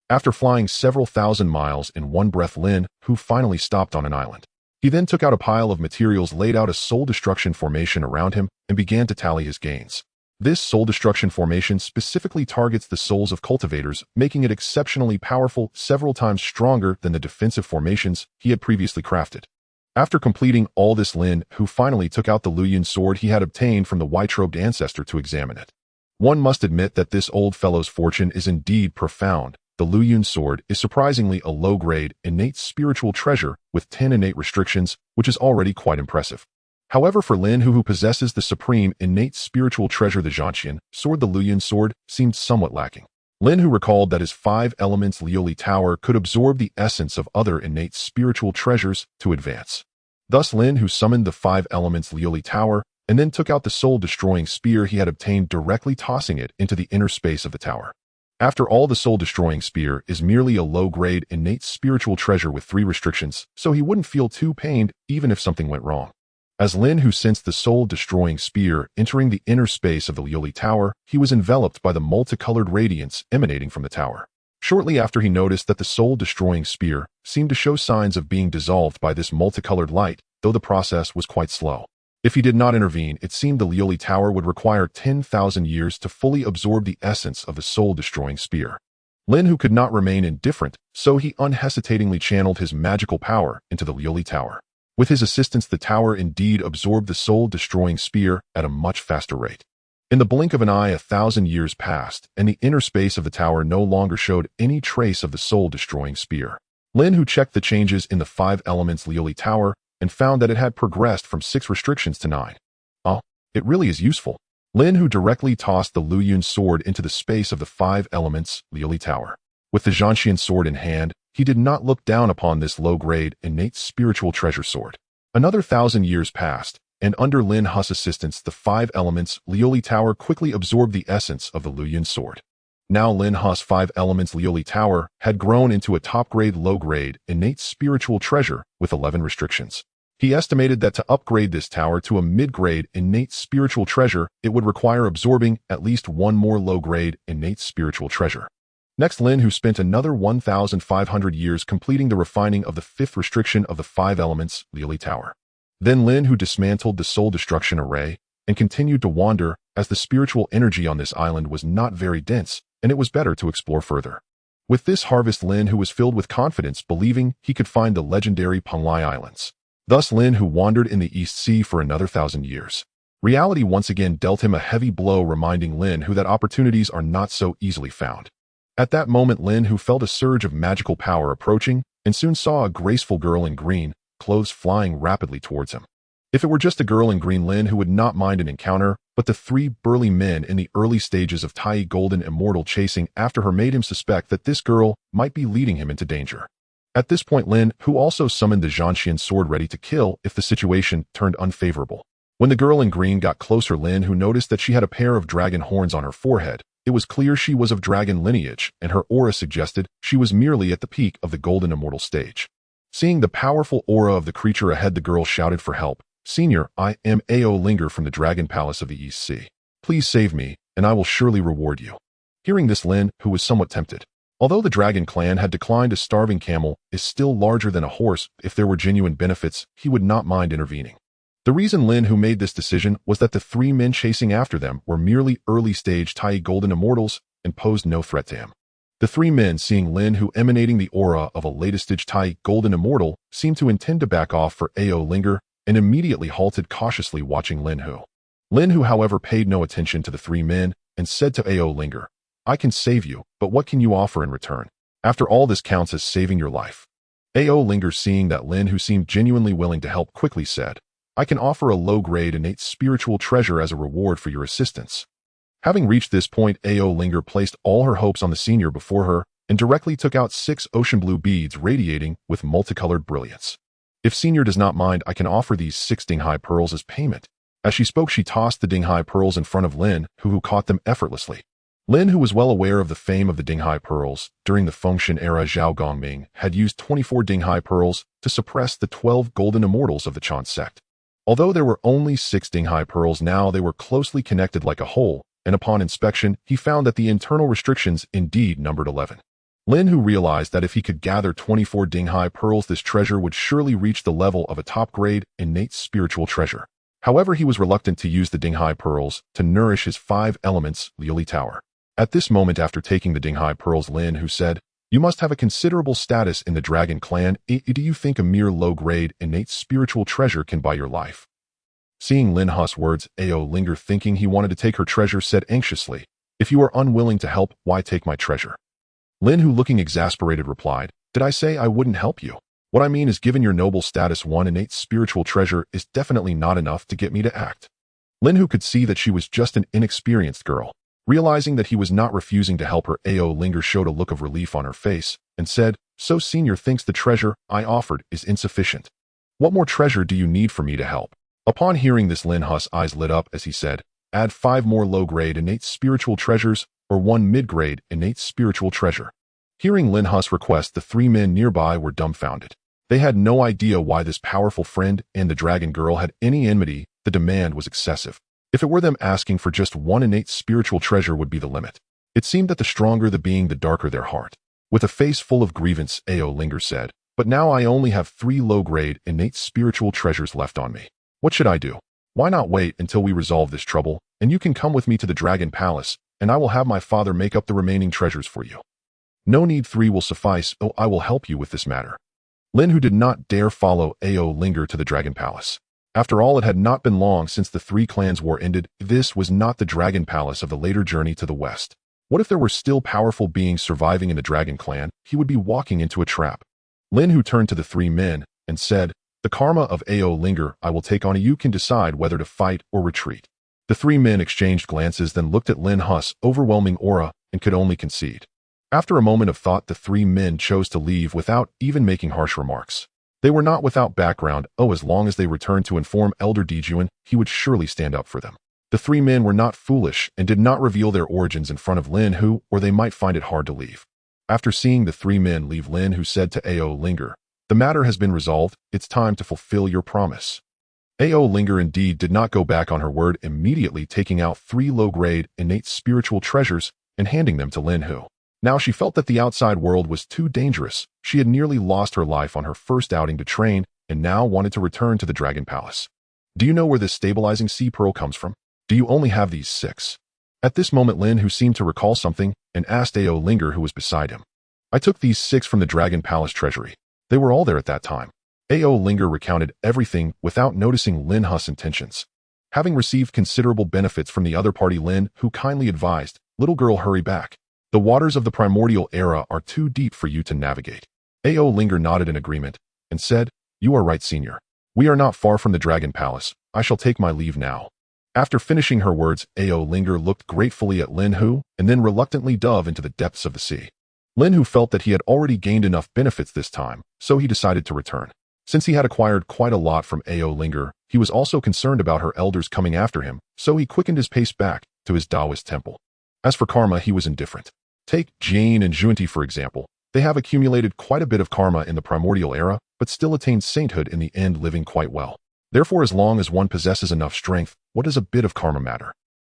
After flying several thousand miles in one breath, Lin Hu finally stopped on an island. He then took out a pile of materials, laid out a soul destruction formation around him, and began to tally his gains. This soul destruction formation specifically targets the souls of cultivators, making it exceptionally powerful, several times stronger than the defensive formations he had previously crafted. After completing all this, Lin Hu finally took out the Luyun sword he had obtained from the white-robed ancestor to examine it. One must admit that this old fellow's fortune is indeed profound. The Luyun sword is surprisingly a low-grade, innate spiritual treasure with 10 innate restrictions, which is already quite impressive. However, for Lin Hu, who possesses the supreme innate spiritual treasure, the Zhanxian sword, the Luyun sword seemed somewhat lacking. Lin Hu recalled that his 5 elements Liuli Tower could absorb the essence of other innate spiritual treasures to advance. Thus, Lin Hu summoned the 5 elements Liuli Tower and then took out the soul-destroying spear he had obtained, directly tossing it into the inner space of the tower. After all, the soul-destroying spear is merely a low-grade innate spiritual treasure with 3 restrictions, so he wouldn't feel too pained even if something went wrong. As Lin Hu sensed the soul-destroying spear entering the inner space of the Liuli Tower, he was enveloped by the multicolored radiance emanating from the tower. Shortly after, he noticed that the soul-destroying spear seemed to show signs of being dissolved by this multicolored light, though the process was quite slow. If he did not intervene, it seemed the Liuli Tower would require 10,000 years to fully absorb the essence of the soul-destroying spear. Lin Hu could not remain indifferent, so he unhesitatingly channeled his magical power into the Liuli Tower. With his assistance, the tower indeed absorbed the soul-destroying spear at a much faster rate. In the blink of an eye, 1,000 years passed, and the inner space of the tower no longer showed any trace of the soul-destroying spear. Lin Hu checked the changes in the 5 elements Liuli Tower and found that it had progressed from 6 restrictions to 9. Oh, it really is useful. Lin Hu directly tossed the Luyun sword into the space of the 5 elements Liuli Tower. With the Zhanxian sword in hand, he did not look down upon this low-grade, innate spiritual treasure sword. Another 1,000 years passed, and under Lin Hu's assistance, the 5 elements Liuli Tower quickly absorbed the essence of the Luyun sword. Now Lin Hu's 5 elements Liuli Tower had grown into a top-grade, low-grade, innate spiritual treasure with 11 restrictions. He estimated that to upgrade this tower to a mid-grade, innate spiritual treasure, it would require absorbing at least 1 more low-grade, innate spiritual treasure. Next, Lin Hu spent another 1,500 years completing the refining of the 5th restriction of the 5 elements Liuli Tower. Then Lin Hu dismantled the soul destruction array and continued to wander, as the spiritual energy on this island was not very dense, and it was better to explore further. With this harvest, Lin Hu was filled with confidence, believing he could find the legendary Penglai Islands. Thus, Lin Hu wandered in the East Sea for another 1,000 years. Reality once again dealt him a heavy blow, reminding Lin Hu that opportunities are not so easily found. At that moment, Lin Hu felt a surge of magical power approaching and soon saw a graceful girl in green clothes flying rapidly towards him. If it were just a girl in green, Lin Hu would not mind an encounter, but the 3 burly men in the early stages of Tai Golden Immortal chasing after her made him suspect that this girl might be leading him into danger. At this point, Lin Hu also summoned the Zhanxian sword, ready to kill if the situation turned unfavorable. When the girl in green got closer, Lin Hu noticed that she had a pair of dragon horns on her forehead. It was clear she was of dragon lineage, and her aura suggested she was merely at the peak of the Golden Immortal stage. Seeing the powerful aura of the creature ahead, the girl shouted for help. "Senior, I am Ao Linger from the Dragon Palace of the East Sea. Please save me, and I will surely reward you." Hearing this, Lin Hu was somewhat tempted. Although the dragon clan had declined, a starving camel is still larger than a horse. If there were genuine benefits, he would not mind intervening. The reason Lin Hu made this decision was that the 3 men chasing after them were merely early-stage Tai Golden Immortals and posed no threat to him. The 3 men, seeing Lin Hu emanating the aura of a latest-stage Tai Golden Immortal, seemed to intend to back off for Ao Linger and immediately halted, cautiously watching Lin Hu. Lin Hu, however, paid no attention to the 3 men and said to Ao Linger, "I can save you, but what can you offer in return? After all, this counts as saving your life." Ao Linger, seeing that Lin Hu seemed genuinely willing to help, quickly said, "I can offer a low-grade innate spiritual treasure as a reward for your assistance." Having reached this point, Ao Linger placed all her hopes on the senior before her and directly took out 6 ocean blue beads radiating with multicolored brilliance. "If senior does not mind, I can offer these 6 Dinghai pearls as payment." As she spoke, she tossed the Dinghai pearls in front of Lin Hu, who caught them effortlessly. Lin Hu was well aware of the fame of the Dinghai pearls. During the Fengshan era, Zhao Gongming had used 24 Dinghai pearls to suppress the 12 golden immortals of the Chan sect. Although there were only 6 Dinghai pearls now, they were closely connected like a whole, and upon inspection, he found that the internal restrictions indeed numbered 11. Lin Hu realized that if he could gather 24 Dinghai pearls, this treasure would surely reach the level of a top-grade innate spiritual treasure. However, he was reluctant to use the Dinghai pearls to nourish his 5 elements Liuli Tower. At this moment, after taking the Dinghai pearls, Lin Hu said, "You must have a considerable status in the Dragon Clan. Do you think a mere low-grade innate spiritual treasure can buy your life?" Seeing Lin Hu's words, Ao Linger, thinking he wanted to take her treasure, said anxiously, "If you are unwilling to help, why take my treasure?" Lin Hu, looking exasperated, replied, "Did I say I wouldn't help you? What I mean is, given your noble status, 1 innate spiritual treasure is definitely not enough to get me to act." Lin Hu could see that she was just an inexperienced girl. Realizing that he was not refusing to help her, Ao Linger showed a look of relief on her face and said, "So Senior thinks the treasure I offered is insufficient. What more treasure do you need for me to help?" Upon hearing this, Lin Hu's eyes lit up as he said, "Add 5 more low-grade innate spiritual treasures or 1 mid-grade innate spiritual treasure." Hearing Lin Hu's request, the 3 men nearby were dumbfounded. They had no idea why this powerful friend and the dragon girl had any enmity. The demand was excessive. If it were them, asking for just 1 innate spiritual treasure would be the limit. It seemed that the stronger the being, the darker their heart. With a face full of grievance, Ao Linger said, "But now I only have 3 low-grade innate spiritual treasures left on me. What should I do? Why not wait until we resolve this trouble, and you can come with me to the Dragon Palace, and I will have my father make up the remaining treasures for you. No need, 3 will suffice. Oh, I will help you with this matter." Lin Hu did not dare follow Ao Linger to the Dragon Palace. After all, it had not been long since the 3 clans' war ended. This was not the Dragon Palace of the later journey to the west. What if there were still powerful beings surviving in the Dragon Clan? He would be walking into a trap. Lin Hu turned to the 3 men and said, "The karma of Ao Linger I will take on you. You can decide whether to fight or retreat." The 3 men exchanged glances, then looked at Lin Hu's overwhelming aura and could only concede. After a moment of thought, the 3 men chose to leave without even making harsh remarks. They were not without background. As long as they returned to inform Elder Dijuan, he would surely stand up for them. The 3 men were not foolish and did not reveal their origins in front of Lin Hu, or they might find it hard to leave. After seeing the 3 men leave, Lin Hu said to Ao Linger, "The matter has been resolved. It's time to fulfill your promise." Ao Linger indeed did not go back on her word, immediately taking out 3 low-grade innate spiritual treasures and handing them to Lin Hu. Now she felt that the outside world was too dangerous. She had nearly lost her life on her first outing to train and now wanted to return to the Dragon Palace. "Do you know where this stabilizing sea pearl comes from? Do you only have these 6? At this moment, Lin Hu seemed to recall something and asked Ao Linger, who was beside him. "I took these 6 from the Dragon Palace treasury. They were all there at that time." Ao Linger recounted everything without noticing Lin Hu's intentions. Having received considerable benefits from the other party, Lin Hu kindly advised, "Little girl, hurry back. The waters of the primordial era are too deep for you to navigate." Ao Linger nodded in agreement and said, "You are right, Senior. We are not far from the Dragon Palace. I shall take my leave now." After finishing her words, Ao Linger looked gratefully at Lin Hu and then reluctantly dove into the depths of the sea. Lin Hu felt that he had already gained enough benefits this time, so he decided to return. Since he had acquired quite a lot from Ao Linger, he was also concerned about her elders coming after him, so he quickened his pace back to his Taoist temple. As for karma, he was indifferent. Take Jane and Junti, for example. They have accumulated quite a bit of karma in the primordial era, but still attained sainthood in the end, living quite well. Therefore, as long as one possesses enough strength, what does a bit of karma matter?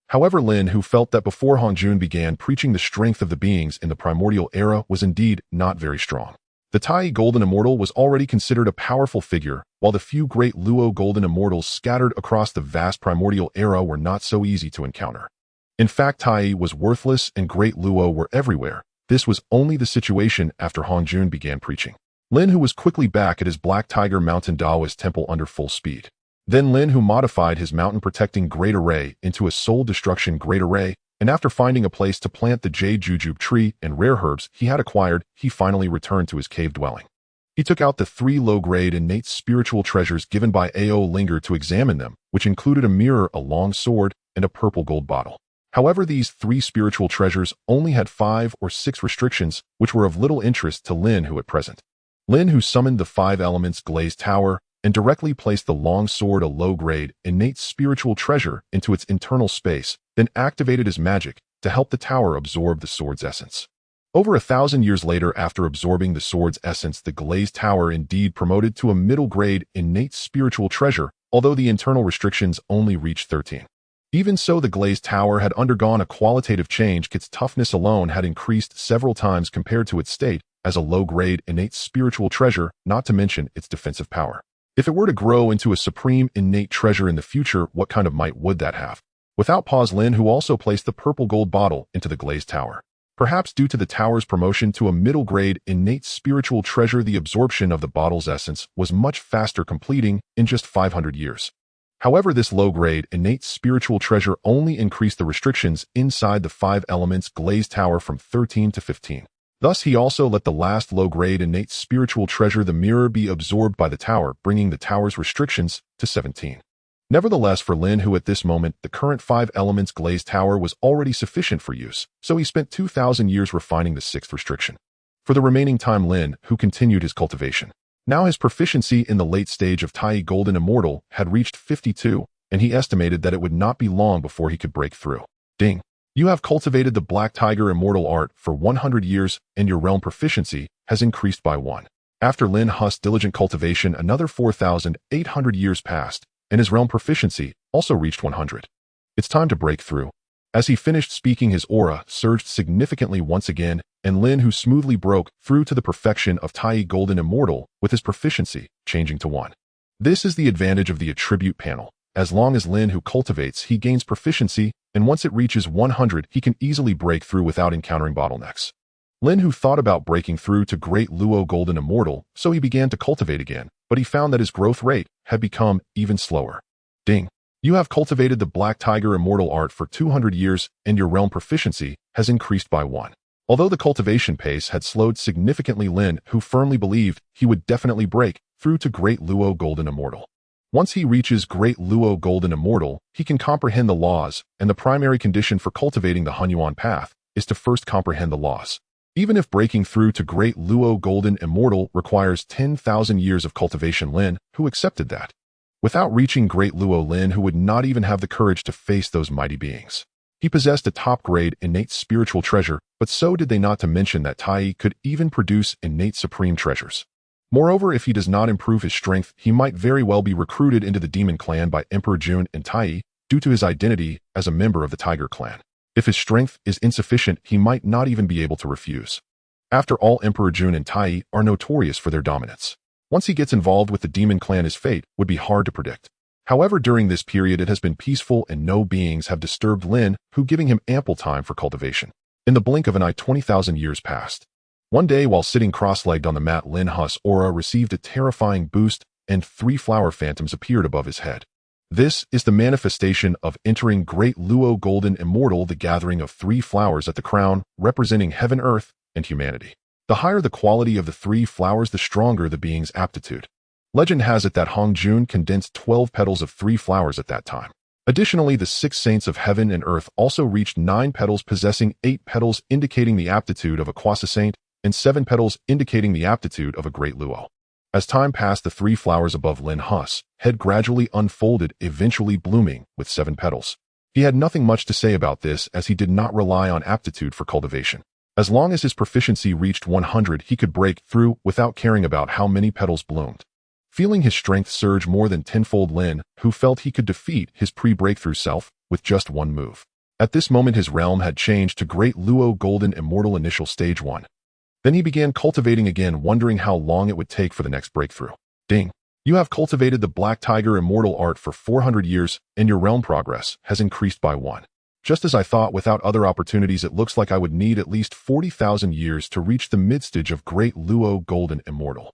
However, Lin Hu felt that before Hanjun began preaching, the strength of the beings in the primordial era was indeed not very strong. The Tai Golden Immortal was already considered a powerful figure, while the few great Luo Golden Immortals scattered across the vast primordial era were not so easy to encounter. In fact, Tai was worthless and great Luo were everywhere. This was only the situation after Hanjun began preaching. Lin Hu was quickly back at his Black Tiger Mountain Taoist temple under full speed. Then Lin Hu modified his mountain-protecting Great Array into a soul-destruction Great Array, and after finding a place to plant the Jade Jujube tree and rare herbs he had acquired, he finally returned to his cave dwelling. He took out the 3 low-grade innate spiritual treasures given by Ao Linger to examine them, which included a mirror, a long sword, and a purple gold bottle. However, these 3 spiritual treasures only had 5 or 6 restrictions, which were of little interest to Lin Hu at present. Lin Hu summoned the 5 elements glazed tower and directly placed the long sword, a low-grade innate spiritual treasure, into its internal space, then activated his magic to help the tower absorb the sword's essence. Over 1,000 years later, after absorbing the sword's essence, the glazed tower indeed promoted to a middle-grade innate spiritual treasure, although the internal restrictions only reached 13. Even so, the glazed tower had undergone a qualitative change. Its toughness alone had increased several times compared to its state as a low-grade innate spiritual treasure, not to mention its defensive power. If it were to grow into a supreme innate treasure in the future, what kind of might would that have? Without pause, Lin Hu also placed the purple gold bottle into the glazed tower. Perhaps due to the tower's promotion to a middle-grade innate spiritual treasure, the absorption of the bottle's essence was much faster, completing in just 500 years. However, this low-grade innate spiritual treasure only increased the restrictions inside the 5 elements glazed tower from 13 to 15. Thus, he also let the last low-grade innate spiritual treasure, the mirror, be absorbed by the tower, bringing the tower's restrictions to 17. Nevertheless, for Lin Hu at this moment, the current 5 elements glazed tower was already sufficient for use, so he spent 2,000 years refining the 6th restriction. For the remaining time, Lin Hu continued his cultivation. Now his proficiency in the late stage of Tai Golden Immortal had reached 52, and he estimated that it would not be long before he could break through. Ding! You have cultivated the Black Tiger Immortal Art for 100 years, and your realm proficiency has increased by 1. After Lin Hu's diligent cultivation, another 4,800 years passed, and his realm proficiency also reached 100. It's time to break through. As he finished speaking, his aura surged significantly once again, and Lin Hu smoothly broke through to the perfection of Tai Golden Immortal with his proficiency changing to 1. This is the advantage of the attribute panel. As long as Lin Hu cultivates, he gains proficiency, and once it reaches 100, he can easily break through without encountering bottlenecks. Lin Hu thought about breaking through to Great Luo Golden Immortal, so he began to cultivate again, but he found that his growth rate had become even slower. Ding! You have cultivated the Black Tiger Immortal Art for 200 years, and your realm proficiency has increased by 1. Although the cultivation pace had slowed significantly, Lin Hu firmly believed he would definitely break through to Great Luo Golden Immortal. Once he reaches Great Luo Golden Immortal, he can comprehend the laws, and the primary condition for cultivating the Hunyuan path is to first comprehend the laws. Even if breaking through to Great Luo Golden Immortal requires 10,000 years of cultivation, Lin Hu accepted that. Without reaching Great Luo, Lin Hu would not even have the courage to face those mighty beings. He possessed a top-grade innate spiritual treasure, but so did they, not to mention that Tai could even produce innate supreme treasures. Moreover, if he does not improve his strength, he might very well be recruited into the Demon Clan by Emperor Jun and Tai due to his identity as a member of the Tiger Clan. If his strength is insufficient, he might not even be able to refuse. After all, Emperor Jun and Tai are notorious for their dominance. Once he gets involved with the Demon Clan, his fate would be hard to predict. However, during this period it has been peaceful and no beings have disturbed Lin Hu, giving him ample time for cultivation. In the blink of an eye, 20,000 years passed. One day, while sitting cross-legged on the mat, Lin Hu's aura received a terrifying boost, and 3 flower phantoms appeared above his head. This is the manifestation of entering Great Luo Golden Immortal, the gathering of 3 flowers at the crown, representing heaven, earth, and humanity. The higher the quality of the 3 flowers, the stronger the being's aptitude. Legend has it that Hong Jun condensed 12 petals of 3 flowers at that time. Additionally, the 6 saints of heaven and earth also reached 9 petals, possessing 8 petals indicating the aptitude of a quasi saint, and 7 petals indicating the aptitude of a Great Luo. As time passed, the 3 flowers above Lin Hu's head gradually unfolded, eventually blooming with 7 petals. He had nothing much to say about this, as he did not rely on aptitude for cultivation. As long as his proficiency reached 100, he could break through without caring about how many petals bloomed. Feeling his strength surge more than tenfold, Lin Hu felt he could defeat his pre-breakthrough self with just 1 move. At this moment, his realm had changed to Great Luo Golden Immortal Initial Stage 1. Then he began cultivating again, wondering how long it would take for the next breakthrough. Ding! You have cultivated the Black Tiger Immortal Art for 400 years, and your realm progress has increased by 1. Just as I thought, without other opportunities, it looks like I would need at least 40,000 years to reach the mid-stage of Great Luo Golden Immortal.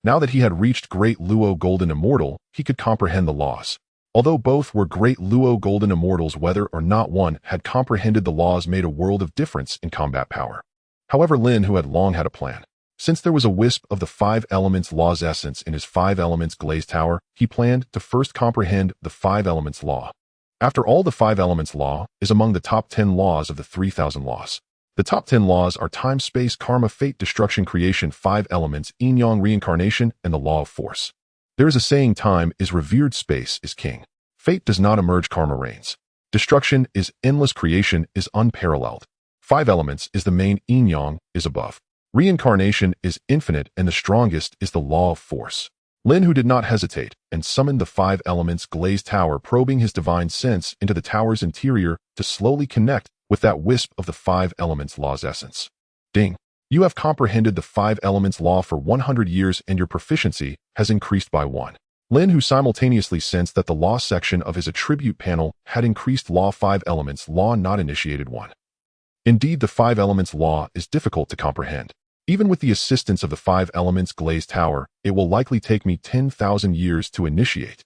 Now that he had reached Great Luo Golden Immortal, he could comprehend the laws. Although both were Great Luo Golden Immortals, whether or not one had comprehended the laws made a world of difference in combat power. However, Lin Hu had long had a plan. Since there was a wisp of the 5 elements law's essence in his 5 elements glazed tower, he planned to first comprehend the 5 elements law. After all, the 5 elements law is among the top 10 laws of the 3,000 laws. The top 10 laws are time, space, karma, fate, destruction, creation, 5 elements, yin-yang, reincarnation, and the law of force. There is a saying, time is revered, space is king. Fate does not emerge, karma reigns. Destruction is endless, creation is unparalleled. 5 elements is the main, yin-yang is above. Reincarnation is infinite, and the strongest is the law of force. Lin Hu did not hesitate and summoned the 5 elements glazed tower, probing his divine sense into the tower's interior to slowly connect with that wisp of the 5 elements law's essence. Ding. You have comprehended the 5 elements law for 100 years and your proficiency has increased by 1. Lin Hu simultaneously sensed that the law section of his attribute panel had increased law 5 elements law not initiated 1. Indeed, the 5 elements law is difficult to comprehend. Even with the assistance of the 5 elements glazed tower, it will likely take me 10,000 years to initiate.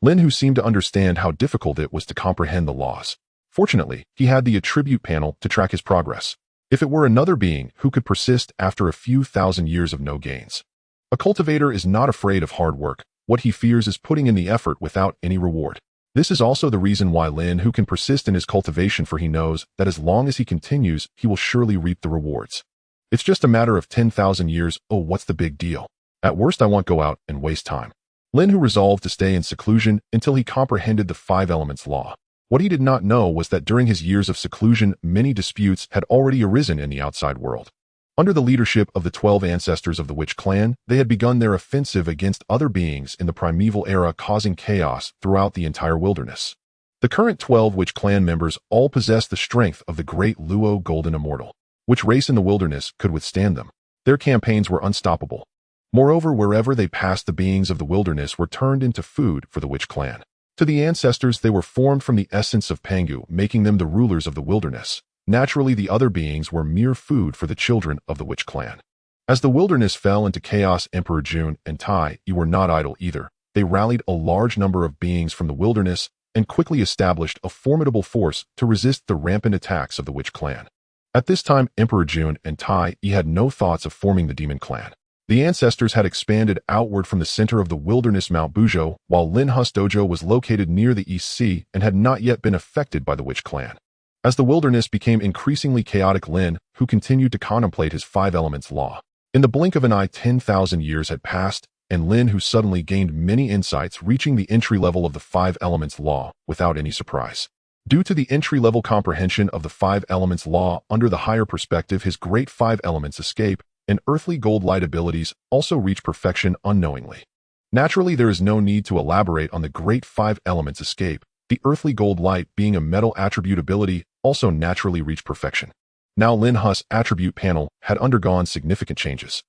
Lin Hu seemed to understand how difficult it was to comprehend the laws. Fortunately, he had the attribute panel to track his progress. If it were another being who could persist after a few thousand years of no gains. A cultivator is not afraid of hard work. What he fears is putting in the effort without any reward. This is also the reason why Lin Hu can persist in his cultivation, for he knows that as long as he continues, he will surely reap the rewards. It's just a matter of 10,000 years. Oh, what's the big deal? At worst, I won't go out and waste time. Lin Hu resolved to stay in seclusion until he comprehended the 5 elements law. What he did not know was that during his years of seclusion, many disputes had already arisen in the outside world. Under the leadership of the 12 ancestors of the Witch clan, they had begun their offensive against other beings in the primeval era, causing chaos throughout the entire wilderness. The current 12 Witch clan members all possessed the strength of the Great Luo Golden Immortal. Which race in the wilderness could withstand them? Their campaigns were unstoppable. Moreover, wherever they passed, the beings of the wilderness were turned into food for the Witch clan. To the ancestors, they were formed from the essence of Pangu, making them the rulers of the wilderness. Naturally, the other beings were mere food for the children of the Witch clan. As the wilderness fell into chaos, Emperor Jun and Tai Yi were not idle either. They rallied a large number of beings from the wilderness and quickly established a formidable force to resist the rampant attacks of the Witch clan. At this time, Emperor Jun and Tai Yi had no thoughts of forming the Demon clan. The ancestors had expanded outward from the center of the wilderness Mount Buzhou, while Lin Hu's dojo was located near the East Sea and had not yet been affected by the Witch clan. As the wilderness became increasingly chaotic, Lin Hu continued to contemplate his 5 elements law. In the blink of an eye, 10,000 years had passed, and Lin Hu suddenly gained many insights, reaching the entry level of the 5 elements law without any surprise. Due to the entry-level comprehension of the 5 elements law under the higher perspective, his great 5 elements escape and earthly gold light abilities also reach perfection unknowingly. Naturally, there is no need to elaborate on the great 5 elements escape. The earthly gold light, being a metal attribute ability, also naturally reached perfection. Now Lin Hu's attribute panel had undergone significant changes.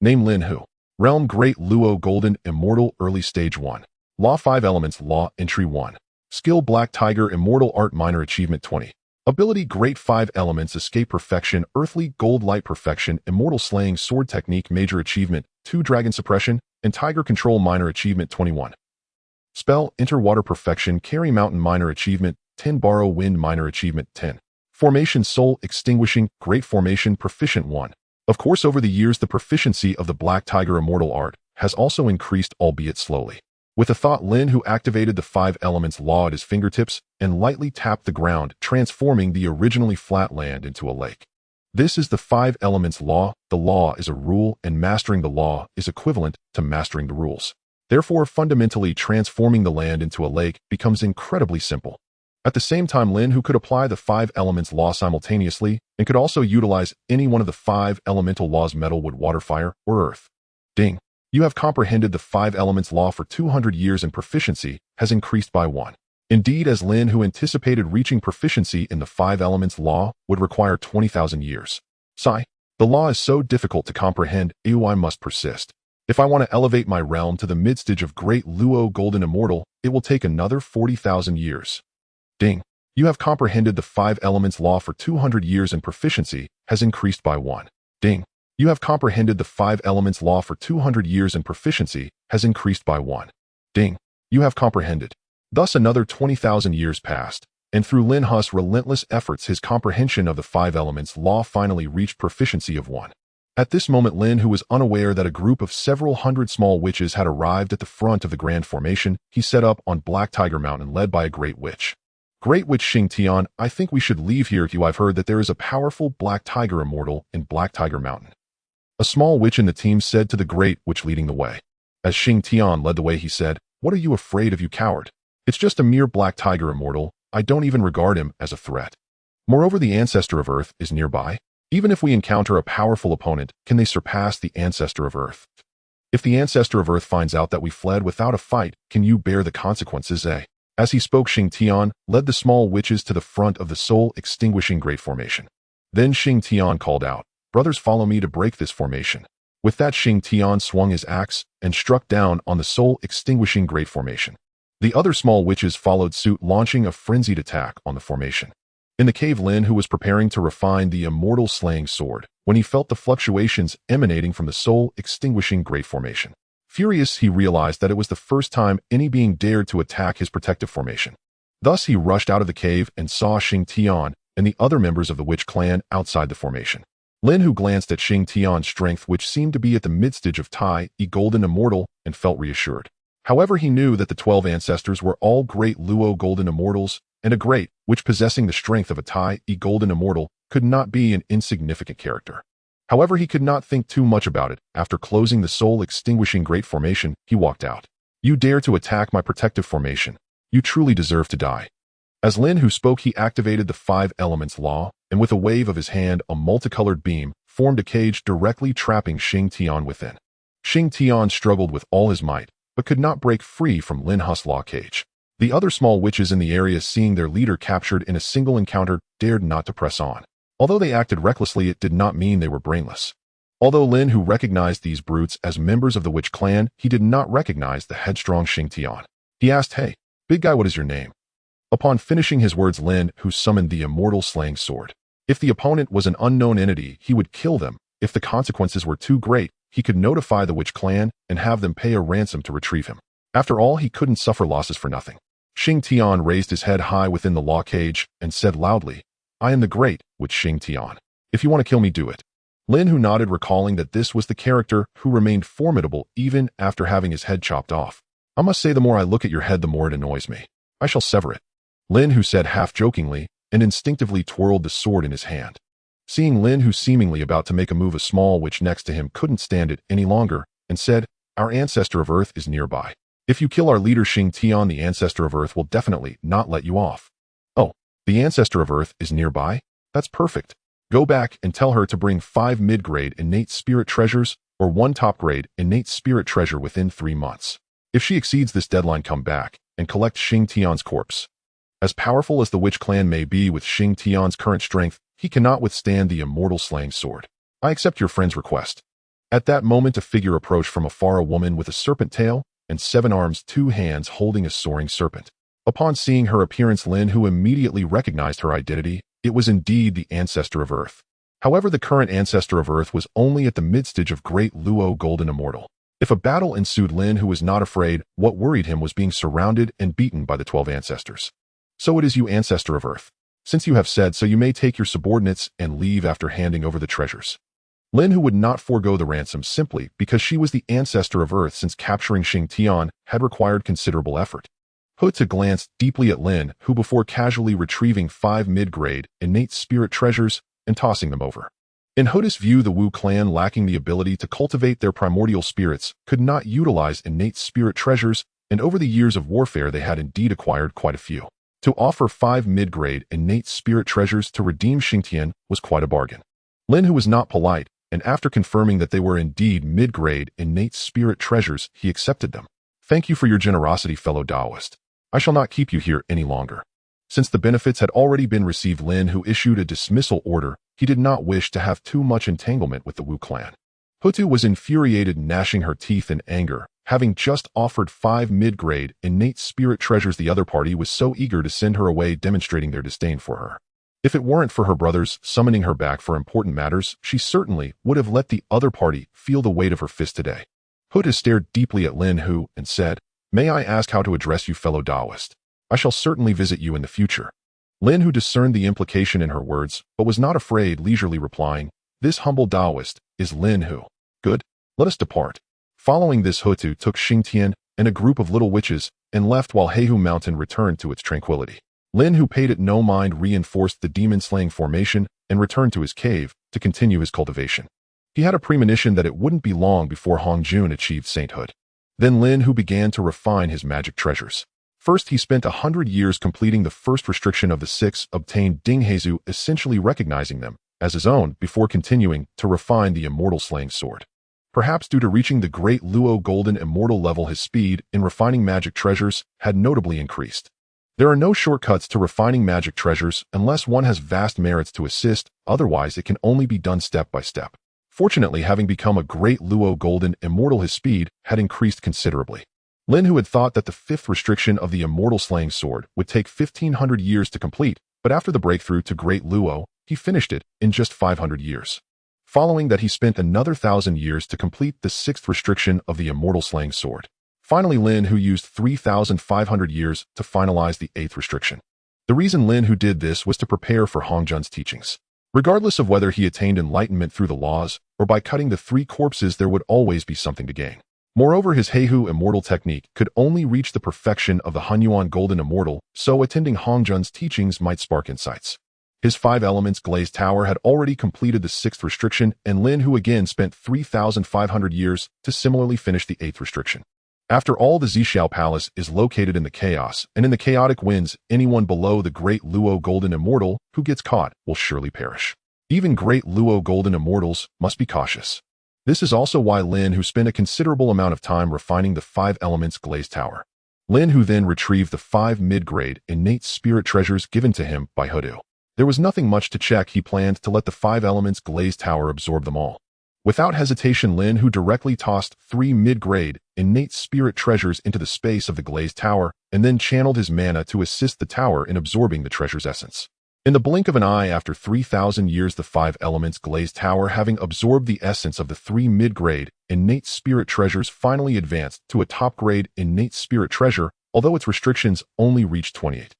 Name: Lin Hu. Realm: Great Luo Golden Immortal. Early Stage 1. Law: 5 elements law. Entry 1. Skill: Black Tiger Immortal Art. Minor Achievement 20. Ability: Great 5 elements escape perfection. Earthly gold light perfection. Immortal Slaying Sword Technique. Major Achievement 2. Dragon Suppression and Tiger Control. Minor Achievement 21. Spell: Enter Water Perfection. Carry Mountain. Minor Achievement 10. Borrow Wind. Minor Achievement 10. Formation: Soul Extinguishing. Great Formation. Proficient 1. Of course, over the years, the proficiency of the Black Tiger Immortal Art has also increased, albeit slowly. With a thought, Lin Hu activated the 5 elements law at his fingertips and lightly tapped the ground, transforming the originally flat land into a lake. This is the 5 elements law. The law is a rule, and mastering the law is equivalent to mastering the rules. Therefore, fundamentally, transforming the land into a lake becomes incredibly simple. At the same time, Lin Hu could apply the 5 elements law simultaneously and could also utilize any one of the 5 elemental laws: metal, wood, water, fire, or earth. Ding. You have comprehended the 5 elements law for 200 years and proficiency has increased by 1. Indeed, as Lin Hu anticipated, reaching proficiency in the 5 elements law would require 20,000 years. Sigh. The law is so difficult to comprehend, I must persist. If I want to elevate my realm to the mid-stage of Great Luo Golden Immortal, it will take another 40,000 years. Ding. You have comprehended the 5 elements law for 200 years and proficiency has increased by 1. Ding. You have comprehended the 5 elements law for 200 years and proficiency has increased by 1. Ding. You have comprehended. Thus another 20,000 years passed, and through Lin Hu's relentless efforts, his comprehension of the 5 elements law finally reached proficiency of 1. At this moment, Lin Hu was unaware that a group of several hundred small witches had arrived at the front of the grand formation he set up on Black Tiger Mountain, led by a great witch. Great Witch Xing Tian, I think we should leave here. I've heard that there is a powerful Black Tiger Immortal in Black Tiger Mountain. A small witch in the team said to the Great Witch leading the way. As Xing Tian led the way, he said, "What are you afraid of, you coward? It's just a mere Black Tiger Immortal. I don't even regard him as a threat. Moreover, the Ancestor of Earth is nearby. Even if we encounter a powerful opponent, can they surpass the Ancestor of Earth?" If the ancestor of Earth finds out that we fled without a fight, can you bear the consequences, eh? As he spoke, Xing Tian led the small witches to the front of the soul-extinguishing great formation. Then Xing Tian called out, "Brothers, follow me to break this formation." With that, Xing Tian swung his axe and struck down on the soul-extinguishing great formation. The other small witches followed suit, launching a frenzied attack on the formation. In the cave, Lin Hu was preparing to refine the immortal slaying sword when he felt the fluctuations emanating from the soul-extinguishing great formation. Furious, he realized that it was the first time any being dared to attack his protective formation. Thus, he rushed out of the cave and saw Xing Tian and the other members of the witch clan outside the formation. Lin Hu glanced at Xing Tian's strength, which seemed to be at the mid-stage of Tai, a golden immortal, and felt reassured. However, he knew that the 12 ancestors were all great Luo golden immortals, and a great, which possessing the strength of a Tai, a golden immortal, could not be an insignificant character. However, he could not think too much about it. After closing the soul-extinguishing great formation, he walked out. "You dare to attack my protective formation. You truly deserve to die." As Lin Hu spoke, he activated the 5 elements law, and with a wave of his hand, a multicolored beam formed a cage directly trapping Xing Tian within. Xing Tian struggled with all his might, but could not break free from Lin Hu's law cage. The other small witches in the area, seeing their leader captured in a single encounter, dared not to press on. Although they acted recklessly, it did not mean they were brainless. Although Lin Hu recognized these brutes as members of the witch clan, he did not recognize the headstrong Xing Tian. He asked, "Hey, big guy, what is your name?" Upon finishing his words, Lin Hu summoned the immortal slaying sword. If the opponent was an unknown entity, he would kill them. If the consequences were too great, he could notify the witch clan and have them pay a ransom to retrieve him. After all, he couldn't suffer losses for nothing. Xing Tian raised his head high within the law cage and said loudly, "I am the great witch Xing Tian. If you want to kill me, do it." Lin Hu nodded, recalling that this was the character who remained formidable even after having his head chopped off. "I must say, the more I look at your head, the more it annoys me. I shall sever it," Lin Hu said half-jokingly, and instinctively twirled the sword in his hand. Seeing Lin Hu seemingly about to make a move, a small witch next to him couldn't stand it any longer and said, "Our ancestor of Earth is nearby. If you kill our leader Xing Tian, the ancestor of Earth will definitely not let you off." "Oh, the ancestor of Earth is nearby? That's perfect. Go back and tell her to bring 5 mid-grade innate spirit treasures or 1 top-grade innate spirit treasure within 3 months. If she exceeds this deadline, come back and collect Xing Tian's corpse." As powerful as the witch clan may be, with Xing Tian's current strength, he cannot withstand the immortal slaying sword. "I accept your friend's request." At that moment, a figure approached from afar, a woman with a serpent tail and 7 arms, 2 hands holding a soaring serpent. Upon seeing her appearance, Lin Hu immediately recognized her identity. It was indeed the ancestor of Earth. However, the current ancestor of Earth was only at the mid-stage of Great Luo Golden Immortal. If a battle ensued, Lin Hu was not afraid. What worried him was being surrounded and beaten by the 12 ancestors. "So it is you, ancestor of Earth. Since you have said so, you may take your subordinates and leave after handing over the treasures." Lin Hu would not forego the ransom simply because she was the ancestor of Earth, since capturing Xing Tian had required considerable effort. Huta glanced deeply at Lin Hu before casually retrieving 5 mid-grade innate spirit treasures and tossing them over. In Huta's view, the Wu clan, lacking the ability to cultivate their primordial spirits, could not utilize innate spirit treasures, and over the years of warfare they had indeed acquired quite a few. To offer 5 mid-grade innate spirit treasures to redeem Xing Tian was quite a bargain. Lin Hu was not polite, and after confirming that they were indeed mid-grade innate spirit treasures, he accepted them. "Thank you for your generosity, fellow Daoist. I shall not keep you here any longer." Since the benefits had already been received, Lin Hu issued a dismissal order. He did not wish to have too much entanglement with the Wu clan. Hutu was infuriated, gnashing her teeth in anger. Having just offered 5 mid-grade innate spirit treasures, the other party was so eager to send her away, demonstrating their disdain for her. If it weren't for her brothers summoning her back for important matters, she certainly would have let the other party feel the weight of her fist today. Huta stared deeply at Lin Hu and said, "May I ask how to address you, fellow Daoist? I shall certainly visit you in the future." Lin Hu discerned the implication in her words, but was not afraid, leisurely replying, "This humble Daoist is Lin Hu. Good, let us depart." Following this, Hutu took Xing Tian and a group of little witches and left, while Heihu Mountain returned to its tranquility. Lin Hu paid it no mind, reinforced the demon-slaying formation, and returned to his cave to continue his cultivation. He had a premonition that it wouldn't be long before Hong Jun achieved sainthood. Then Lin Hu began to refine his magic treasures. First, he spent 100 years completing the first restriction of the 6, obtained Ding Heizu, essentially recognizing them as his own, before continuing to refine the immortal slaying sword. Perhaps due to reaching the Great Luo Golden Immortal level, his speed in refining magic treasures had notably increased. There are no shortcuts to refining magic treasures unless one has vast merits to assist, otherwise it can only be done step by step. Fortunately, having become a Great Luo Golden Immortal, his speed had increased considerably. Lin Hu had thought that the 5th restriction of the Immortal Slaying Sword would take 1,500 years to complete, but after the breakthrough to Great Luo, he finished it in just 500 years. Following that, he spent another 1,000 years to complete the 6th restriction of the Immortal Slaying Sword. Finally, Lin Hu used 3,500 years to finalize the 8th restriction. The reason Lin Hu did this was to prepare for Hongjun's teachings. Regardless of whether he attained enlightenment through the laws or by cutting the 3 corpses, there would always be something to gain. Moreover, his Heihu Immortal technique could only reach the perfection of the Hunyuan Golden Immortal, so attending Hongjun's teachings might spark insights. His 5 elements glazed tower had already completed the 6th restriction, and Lin Hu again spent 3,500 years to similarly finish the 8th restriction. After all, the Zixiao Palace is located in the chaos, and in the chaotic winds, anyone below the Great Luo Golden Immortal who gets caught will surely perish. Even Great Luo Golden Immortals must be cautious. This is also why Lin Hu spent a considerable amount of time refining the 5 elements glazed tower. Lin Hu then retrieved the 5 mid-grade innate spirit treasures given to him by Hoodoo. There was nothing much to check. He planned to let the 5 elements glazed tower absorb them all. Without hesitation, Lin Hu directly tossed 3 mid-grade innate spirit treasures into the space of the glazed tower and then channeled his mana to assist the tower in absorbing the treasure's essence. In the blink of an eye, after 3,000 years, the 5 elements glazed tower, having absorbed the essence of the 3 mid-grade innate spirit treasures, finally advanced to a top-grade innate spirit treasure, although its restrictions only reached 28.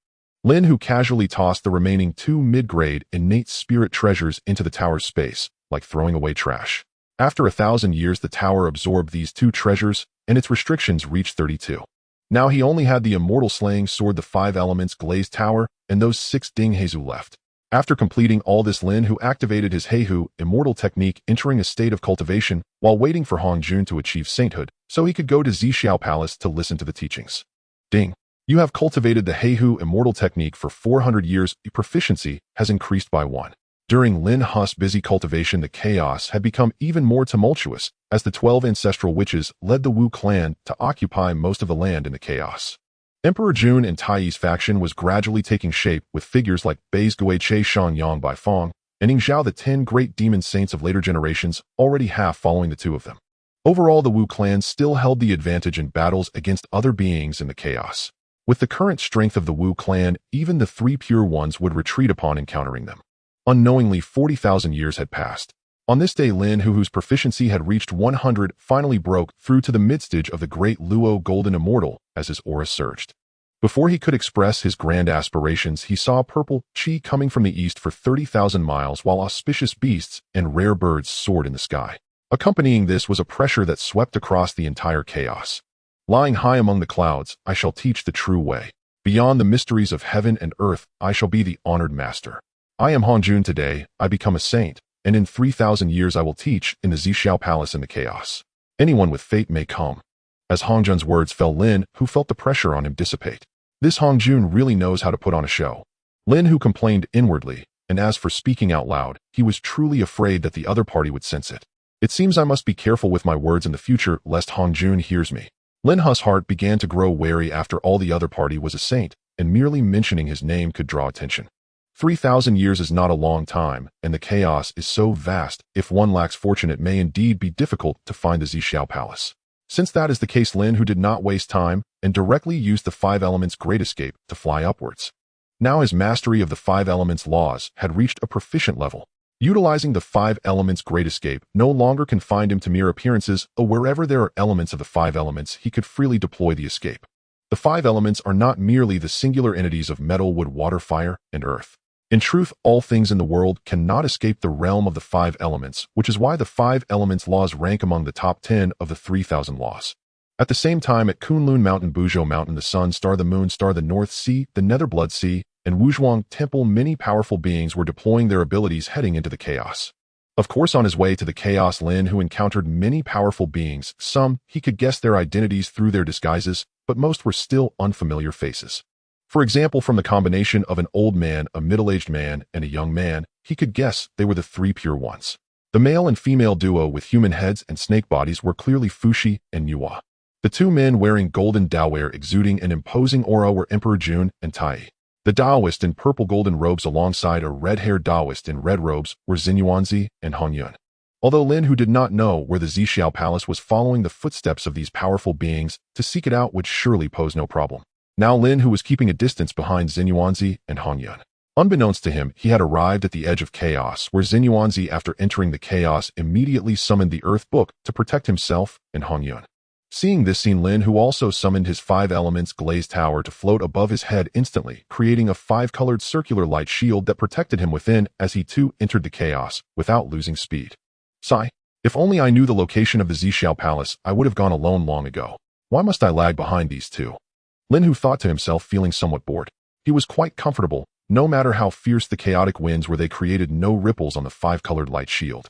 Lin Hu casually tossed the remaining 2 mid-grade innate spirit treasures into the tower's space, like throwing away trash. After 1,000 years, the tower absorbed these 2 treasures, and its restrictions reached 32. Now he only had the Immortal Slaying Sword, the 5 elements glazed tower, and those 6 Ding Heizu left. After completing all this, Lin Hu activated his Heihu Immortal technique, entering a state of cultivation while waiting for Hongjun to achieve sainthood, so he could go to Zixiao Palace to listen to the teachings. Ding. You have cultivated the Heihu Immortal technique for 400 years. Your proficiency has increased by 1. During Lin Hu's busy cultivation, the chaos had become even more tumultuous as the 12 ancestral witches led the Wu clan to occupy most of the land in the chaos. Emperor Jun and Taiyi's faction was gradually taking shape, with figures like Bei's Guiche Shangyang Bai Fong and Ning Zhao, the 10 great demon saints of later generations, already half following the 2 of them. Overall, the Wu clan still held the advantage in battles against other beings in the chaos. With the current strength of the Wu clan, even the 3 pure ones would retreat upon encountering them. Unknowingly, 40,000 years had passed. On this day, Lin Hu, whose proficiency had reached 100, finally broke through to the midstage of the Great Luo Golden Immortal as his aura surged. Before he could express his grand aspirations, he saw purple chi coming from the east for 30,000 miles, while auspicious beasts and rare birds soared in the sky. Accompanying this was a pressure that swept across the entire chaos. Lying high among the clouds, I shall teach the true way. Beyond the mysteries of heaven and earth, I shall be the honored master. I am Hongjun. Today, I become a saint, and in 3,000 years I will teach in the Zixiao Palace in the chaos. Anyone with fate may come. As Hongjun's words fell, Lin Hu felt the pressure on him dissipate. This Hongjun really knows how to put on a show. Lin Hu complained inwardly, and as for speaking out loud, he was truly afraid that the other party would sense it. It seems I must be careful with my words in the future, lest Hongjun hears me. Lin Hu's heart began to grow wary. After all, the other party was a saint, and merely mentioning his name could draw attention. 3,000 years is not a long time, and the chaos is so vast, if one lacks fortune it may indeed be difficult to find the Zixiao Palace. Since that is the case, Lin Hu did not waste time and directly used the 5 elements Great Escape to fly upwards. Now his mastery of the 5 elements laws had reached a proficient level. Utilizing the 5 elements Great Escape no longer confined him to mere appearances, or wherever there are elements of the 5 elements he could freely deploy the escape. The 5 elements are not merely the singular entities of metal, wood, water, fire, and earth. In truth, all things in the world cannot escape the realm of the 5 elements, which is why the 5 elements laws rank among the top 10 of the 3,000 laws. At the same time, at Kunlun Mountain, Buzhou Mountain, the Sun Star, the Moon Star, the North Sea, the Netherblood Sea, and Wuzhuang Temple, many powerful beings were deploying their abilities heading into the chaos. Of course, on his way to the chaos, Lin Hu encountered many powerful beings. Some, he could guess their identities through their disguises, but most were still unfamiliar faces. For example, from the combination of an old man, a middle-aged man, and a young man, he could guess they were the 3 pure ones. The male and female duo with human heads and snake bodies were clearly Fushi and Yua. The two men wearing golden Daoware exuding an imposing aura were Emperor Jun and Tai. The Daoist in purple golden robes alongside a red-haired Daoist in red robes were Xinyuanzi and Hongyun. Although Lin Hu did not know where the Zixiao Palace was following the footsteps of these powerful beings, to seek it out would surely pose no problem. Now Lin Hu was keeping a distance behind Xinyuanzi and Hongyun. Unbeknownst to him, he had arrived at the edge of chaos, where Xinyuanzi, after entering the chaos, immediately summoned the Earth Book to protect himself and Hongyun. Seeing this scene, Lin Hu also summoned his 5 elements glazed tower to float above his head instantly, creating a 5-colored circular light shield that protected him within as he too entered the chaos, without losing speed. Sigh. If only I knew the location of the Zixiao Palace, I would have gone alone long ago. Why must I lag behind these two? Lin Hu thought to himself, feeling somewhat bored. He was quite comfortable. No matter how fierce the chaotic winds were, they created no ripples on the 5-colored light shield.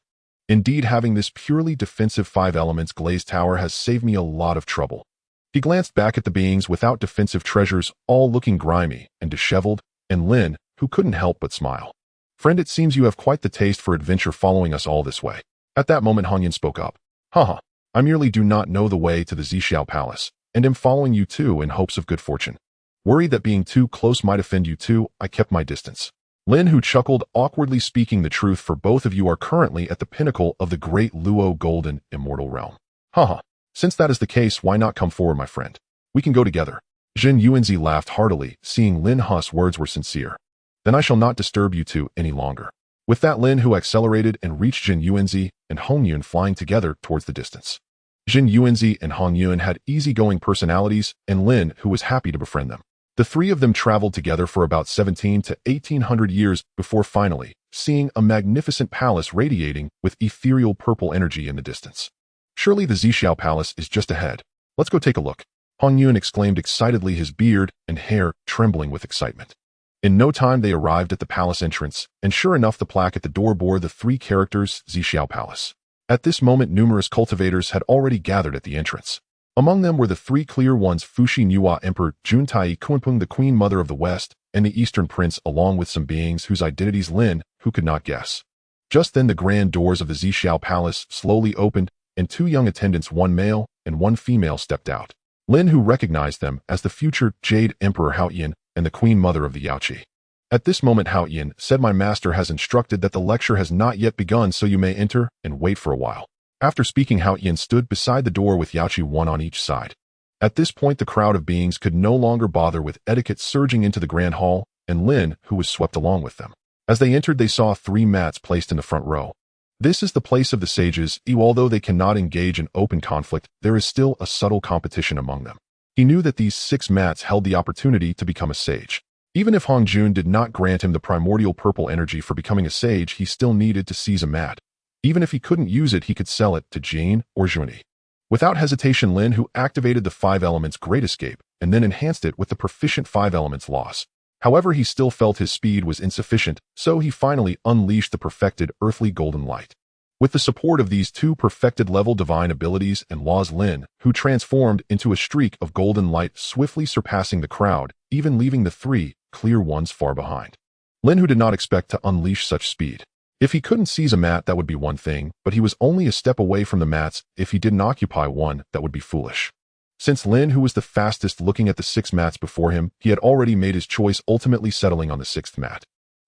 Indeed, having this purely defensive 5 elements glazed tower has saved me a lot of trouble. He glanced back at the beings without defensive treasures, all looking grimy and disheveled, and Lin, who couldn't help but smile. Friend, it seems you have quite the taste for adventure following us all this way. At that moment, Hongyun spoke up. Haha, I merely do not know the way to the Zixiao Palace, and am following you too in hopes of good fortune. Worried that being too close might offend you too, I kept my distance. Lin Hu chuckled, awkwardly speaking the truth, for both of you are currently at the pinnacle of the Great Luo Golden Immortal Realm. Haha, since that is the case, why not come forward, my friend? We can go together. Jin Yuanzi laughed heartily, seeing Lin Hu's words were sincere. Then I shall not disturb you two any longer. With that, Lin Hu accelerated and reached Jin Yuanzi and Hongyun flying together towards the distance. Jin Yuanzi and Hongyun had easygoing personalities, and Lin Hu was happy to befriend them. The three of them traveled together for about 17 to 1800 years before finally seeing a magnificent palace radiating with ethereal purple energy in the distance. Surely the Zixiao Palace is just ahead. Let's go take a look. Hongyun exclaimed excitedly, his beard and hair trembling with excitement. In no time they arrived at the palace entrance, and sure enough the plaque at the door bore the 3 characters Zixiao Palace. At this moment numerous cultivators had already gathered at the entrance. Among them were the 3 clear ones, Fushi Nuwa Emperor Juntai Kunpeng, the Queen Mother of the West, and the Eastern Prince, along with some beings whose identities Lin Hu could not guess. Just then the grand doors of the Zixiao Palace slowly opened, and 2 young attendants, 1 male and 1 female, stepped out. Lin Hu recognized them as the future Jade Emperor Haoyan and the Queen Mother of the Yaoqi. At this moment Haoyan said, "My master has instructed that the lecture has not yet begun, so you may enter and wait for a while." After speaking, Haoyan stood beside the door with Yaoqi, 1 on each side. At this point the crowd of beings could no longer bother with etiquette, surging into the grand hall, and Lin Hu was swept along with them. As they entered they saw 3 mats placed in the front row. This is the place of the sages. Although they cannot engage in open conflict, there is still a subtle competition among them. He knew that these 6 mats held the opportunity to become a sage. Even if Hongjun did not grant him the primordial purple energy for becoming a sage, he still needed to seize a mat. Even if he couldn't use it, he could sell it to Jane or Juni. Without hesitation, Lin Hu activated the 5 elements Great Escape and then enhanced it with the proficient 5 elements Loss. However, he still felt his speed was insufficient, so he finally unleashed the perfected earthly golden light. With the support of these 2 perfected level divine abilities and laws, Lin Hu transformed into a streak of golden light, swiftly surpassing the crowd, even leaving the 3 clear ones far behind. Lin Hu did not expect to unleash such speed. If he couldn't seize a mat, that would be one thing, but he was only a step away from the mats. If he didn't occupy one, that would be foolish. Since Lin Hu was the fastest, looking at the 6 mats before him, he had already made his choice, ultimately settling on the 6th mat.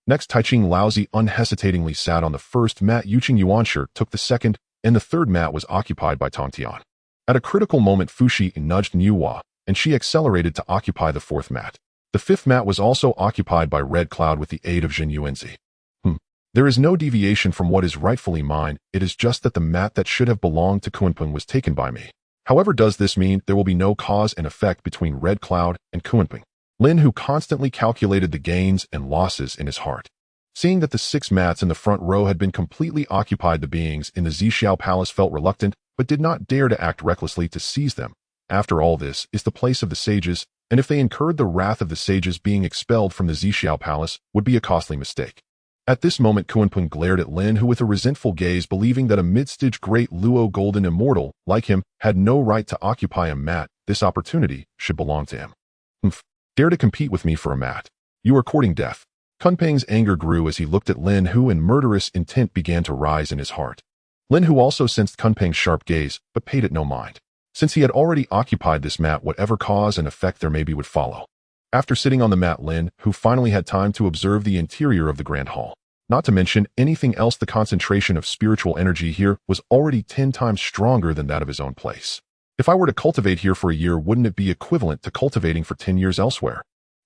Next, Taiching Laozi unhesitatingly sat on the 1st mat, Yuqing Yuanshi took the 2nd, and the 3rd mat was occupied by Tongtian. At a critical moment, Fushi nudged Nuwa, and she accelerated to occupy the 4th mat. The 5th mat was also occupied by Red Cloud with the aid of Jin Yuanzi. There is no deviation from what is rightfully mine. It is just that the mat that should have belonged to Kunpeng was taken by me. However, does this mean there will be no cause and effect between Red Cloud and Kunpeng? Lin Hu constantly calculated the gains and losses in his heart. Seeing that the 6 mats in the front row had been completely occupied, the beings in the Zixiao Palace felt reluctant, but did not dare to act recklessly to seize them. After all, this is the place of the sages, and if they incurred the wrath of the sages, being expelled from the Zixiao Palace would be a costly mistake. At this moment, Kunpeng glared at Lin Hu with a resentful gaze, believing that a mid-stage Great Luo Golden Immortal like him had no right to occupy a mat. This opportunity should belong to him. Dare to compete with me for a mat. You are courting death. Kunpeng's anger grew as he looked at Lin Hu, and murderous intent began to rise in his heart. Lin Hu also sensed Kunpeng's sharp gaze, but paid it no mind. Since he had already occupied this mat, whatever cause and effect there may be would follow. After sitting on the mat, Lin Hu finally had time to observe the interior of the Grand Hall. Not to mention anything else, the concentration of spiritual energy here was already 10 times stronger than that of his own place. If I were to cultivate here for a year, wouldn't it be equivalent to cultivating for 10 years elsewhere?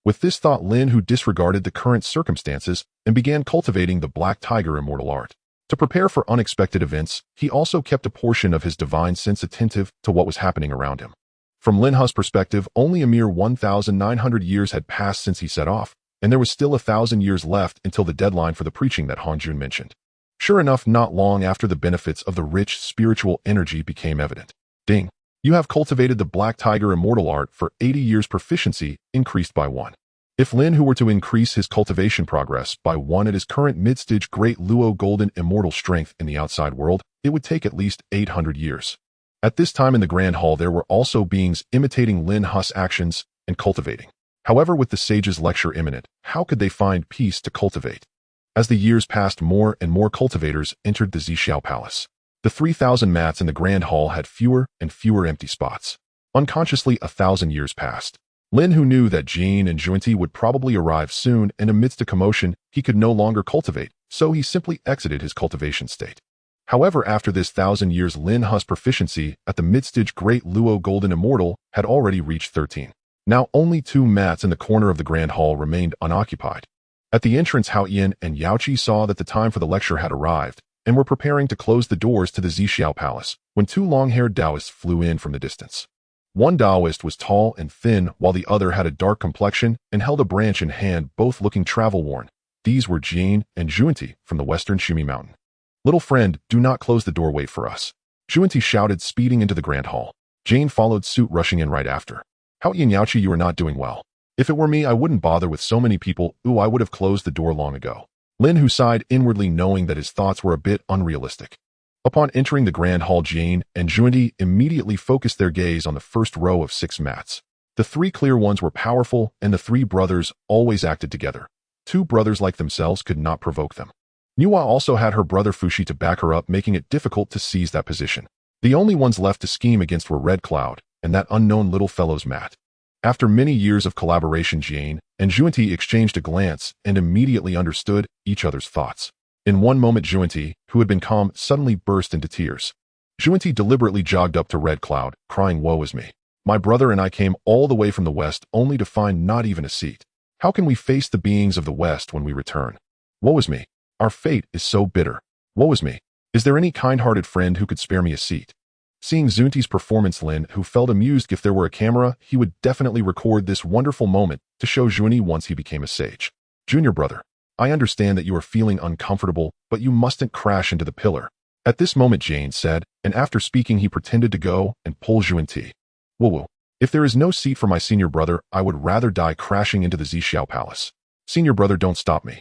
With this thought, Lin Hu disregarded the current circumstances and began cultivating the Black Tiger immortal art. To prepare for unexpected events, he also kept a portion of his divine sense attentive to what was happening around him. From Lin Hu's perspective, only a mere 1,900 years had passed since he set off, and there was still 1,000 years left until the deadline for the preaching that Han Jun mentioned. Sure enough, not long after, the benefits of the rich spiritual energy became evident. Ding! You have cultivated the Black Tiger immortal art for 80 years. Proficiency increased by 1. If Lin Hu were to increase his cultivation progress by 1 at his current mid-stage Great Luo golden immortal strength in the outside world, it would take at least 800 years. At this time in the Grand Hall, there were also beings imitating Lin Hu's actions and cultivating. However, with the sage's lecture imminent, how could they find peace to cultivate? As the years passed, more and more cultivators entered the Zixiao Palace. The 3,000 mats in the Grand Hall had fewer and fewer empty spots. Unconsciously, 1,000 years passed. Lin Hu knew that Jin and Junti would probably arrive soon, and amidst a commotion, he could no longer cultivate, so he simply exited his cultivation state. However, after this 1,000 years, Lin Hu's proficiency at the mid-stage Great Luo Golden Immortal had already reached 13. Now only 2 mats in the corner of the Grand Hall remained unoccupied. At the entrance, Hao Yin and Yao Qi saw that the time for the lecture had arrived, and were preparing to close the doors to the Zixiao Palace, when 2 long-haired Taoists flew in from the distance. One Taoist was tall and thin, while the other had a dark complexion and held a branch in hand, both looking travel-worn. These were Jin and Junti from the western Shumi Mountain. "Little friend, do not close the door, wait for us," Junti shouted, speeding into the Grand Hall. Jane followed suit, rushing in right after. "Hao Yin, Yaoqi, you are not doing well. If it were me, I wouldn't bother with so many people. I would have closed the door long ago." Lin Hu sighed inwardly, knowing that his thoughts were a bit unrealistic. Upon entering the Grand Hall, Jane and Junti immediately focused their gaze on the first row of 6 mats. The 3 clear ones were powerful, and the 3 brothers always acted together. 2 brothers like themselves could not provoke them. Nuwa also had her brother Fushi to back her up, making it difficult to seize that position. The only ones left to scheme against were Red Cloud and that unknown little fellow's mat. After many years of collaboration, Jane and Junti exchanged a glance and immediately understood each other's thoughts. In one moment, Junti, who had been calm, suddenly burst into tears. Junti deliberately jogged up to Red Cloud, crying, "Woe is me. My brother and I came all the way from the west only to find not even a seat. How can we face the beings of the west when we return? Woe is me. Our fate is so bitter. Woe is me. Is there any kind-hearted friend who could spare me a seat?" Seeing Junti's performance, Lin Hu felt amused. If there were a camera, he would definitely record this wonderful moment to show Junti once he became a sage. "Junior brother, I understand that you are feeling uncomfortable, but you mustn't crash into the pillar." At this moment, Jane said, and after speaking, he pretended to go and pull Junti. "Woo-woo. If there is no seat for my senior brother, I would rather die crashing into the Zixiao Palace. Senior brother, don't stop me."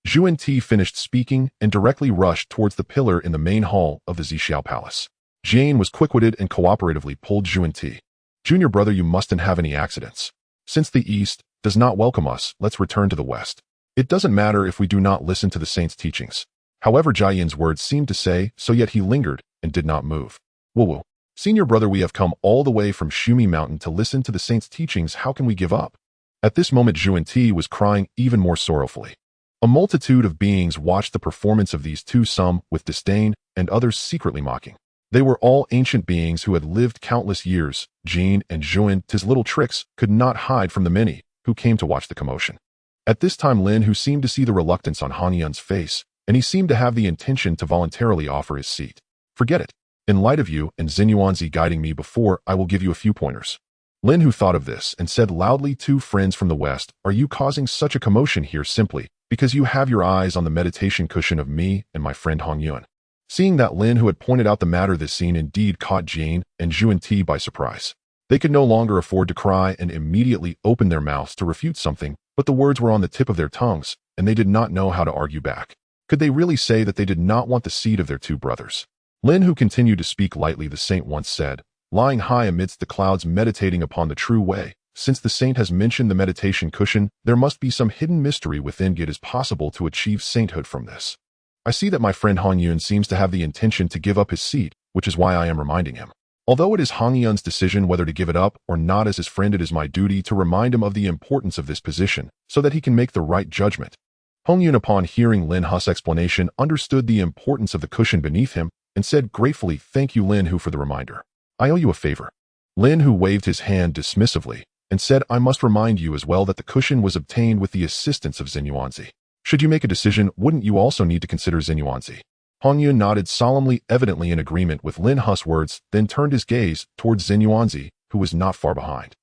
Junti finished speaking and directly rushed towards the pillar in the main hall of the Zixiao Palace. Jane was quick-witted and cooperatively pulled Junti. "Junior brother, you mustn't have any accidents. Since the east does not welcome us, let's return to the west. It doesn't matter if we do not listen to the saint's teachings." However, Jiayin's words seemed to say so, yet he lingered and did not move. "Woo-woo. Senior brother, we have come all the way from Shumi Mountain to listen to the saint's teachings. How can we give up?" At this moment, Junti was crying even more sorrowfully. A multitude of beings watched the performance of these 2, some with disdain and others secretly mocking. They were all ancient beings who had lived countless years. Jin and Junti's little tricks could not hide from the many who came to watch the commotion. At this time, Lin Hu seemed to see the reluctance on Han Yun's face, and he seemed to have the intention to voluntarily offer his seat. "Forget it. In light of you and Xinyuanzi guiding me before, I will give you a few pointers." Lin Hu thought of this and said loudly, "2 friends from the west, are you causing such a commotion here simply because you have your eyes on the meditation cushion of me and my friend Han Yun?" Seeing that Lin Hu had pointed out the matter, this scene indeed caught Jane and Junti by surprise. They could no longer afford to cry and immediately opened their mouths to refute something, but the words were on the tip of their tongues, and they did not know how to argue back. Could they really say that they did not want the seat of their 2 brothers? Lin Hu continued to speak lightly. "The saint once said, lying high amidst the clouds, meditating upon the true way, since the saint has mentioned the meditation cushion, there must be some hidden mystery within it is possible to achieve sainthood from this. I see that my friend Hong Yun seems to have the intention to give up his seat, which is why I am reminding him. Although it is Hong Yun's decision whether to give it up or not as his friend, it is my duty to remind him of the importance of this position so that he can make the right judgment. Hong Yun, upon hearing Lin Hu's explanation, understood the importance of the cushion beneath him and said gratefully, "Thank you, Lin Hu, for the reminder. I owe you a favor." Lin Hu waved his hand dismissively and said, "I must remind you as well that the cushion was obtained with the assistance of Zenyuanzi. Should you make a decision, wouldn't you also need to consider Zenyuanzi?" Hong Yun nodded solemnly, evidently in agreement with Lin Hu's words, then turned his gaze towards Zenyuanzi, who was not far behind.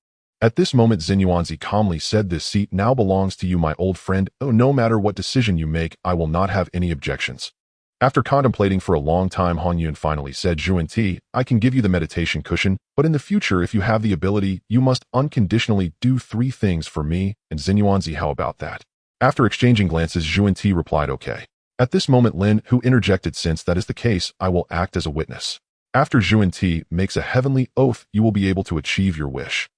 At this moment, Zenyuanzi calmly said, "This seat now belongs to you, my old friend. Oh, no matter what decision you make, I will not have any objections." After contemplating for a long time, Hong Yun finally said, "Zhuan-Ti, I can give you the meditation cushion, but in the future, if you have the ability, you must unconditionally do 3 things for me and Zenyuanzi. How about that?" After exchanging glances, Zhuan-Ti replied, "Okay." At this moment, Lin Hu interjected, "Since that is the case, I will act as a witness. After Zhuan-Ti makes a heavenly oath, you will be able to achieve your wish."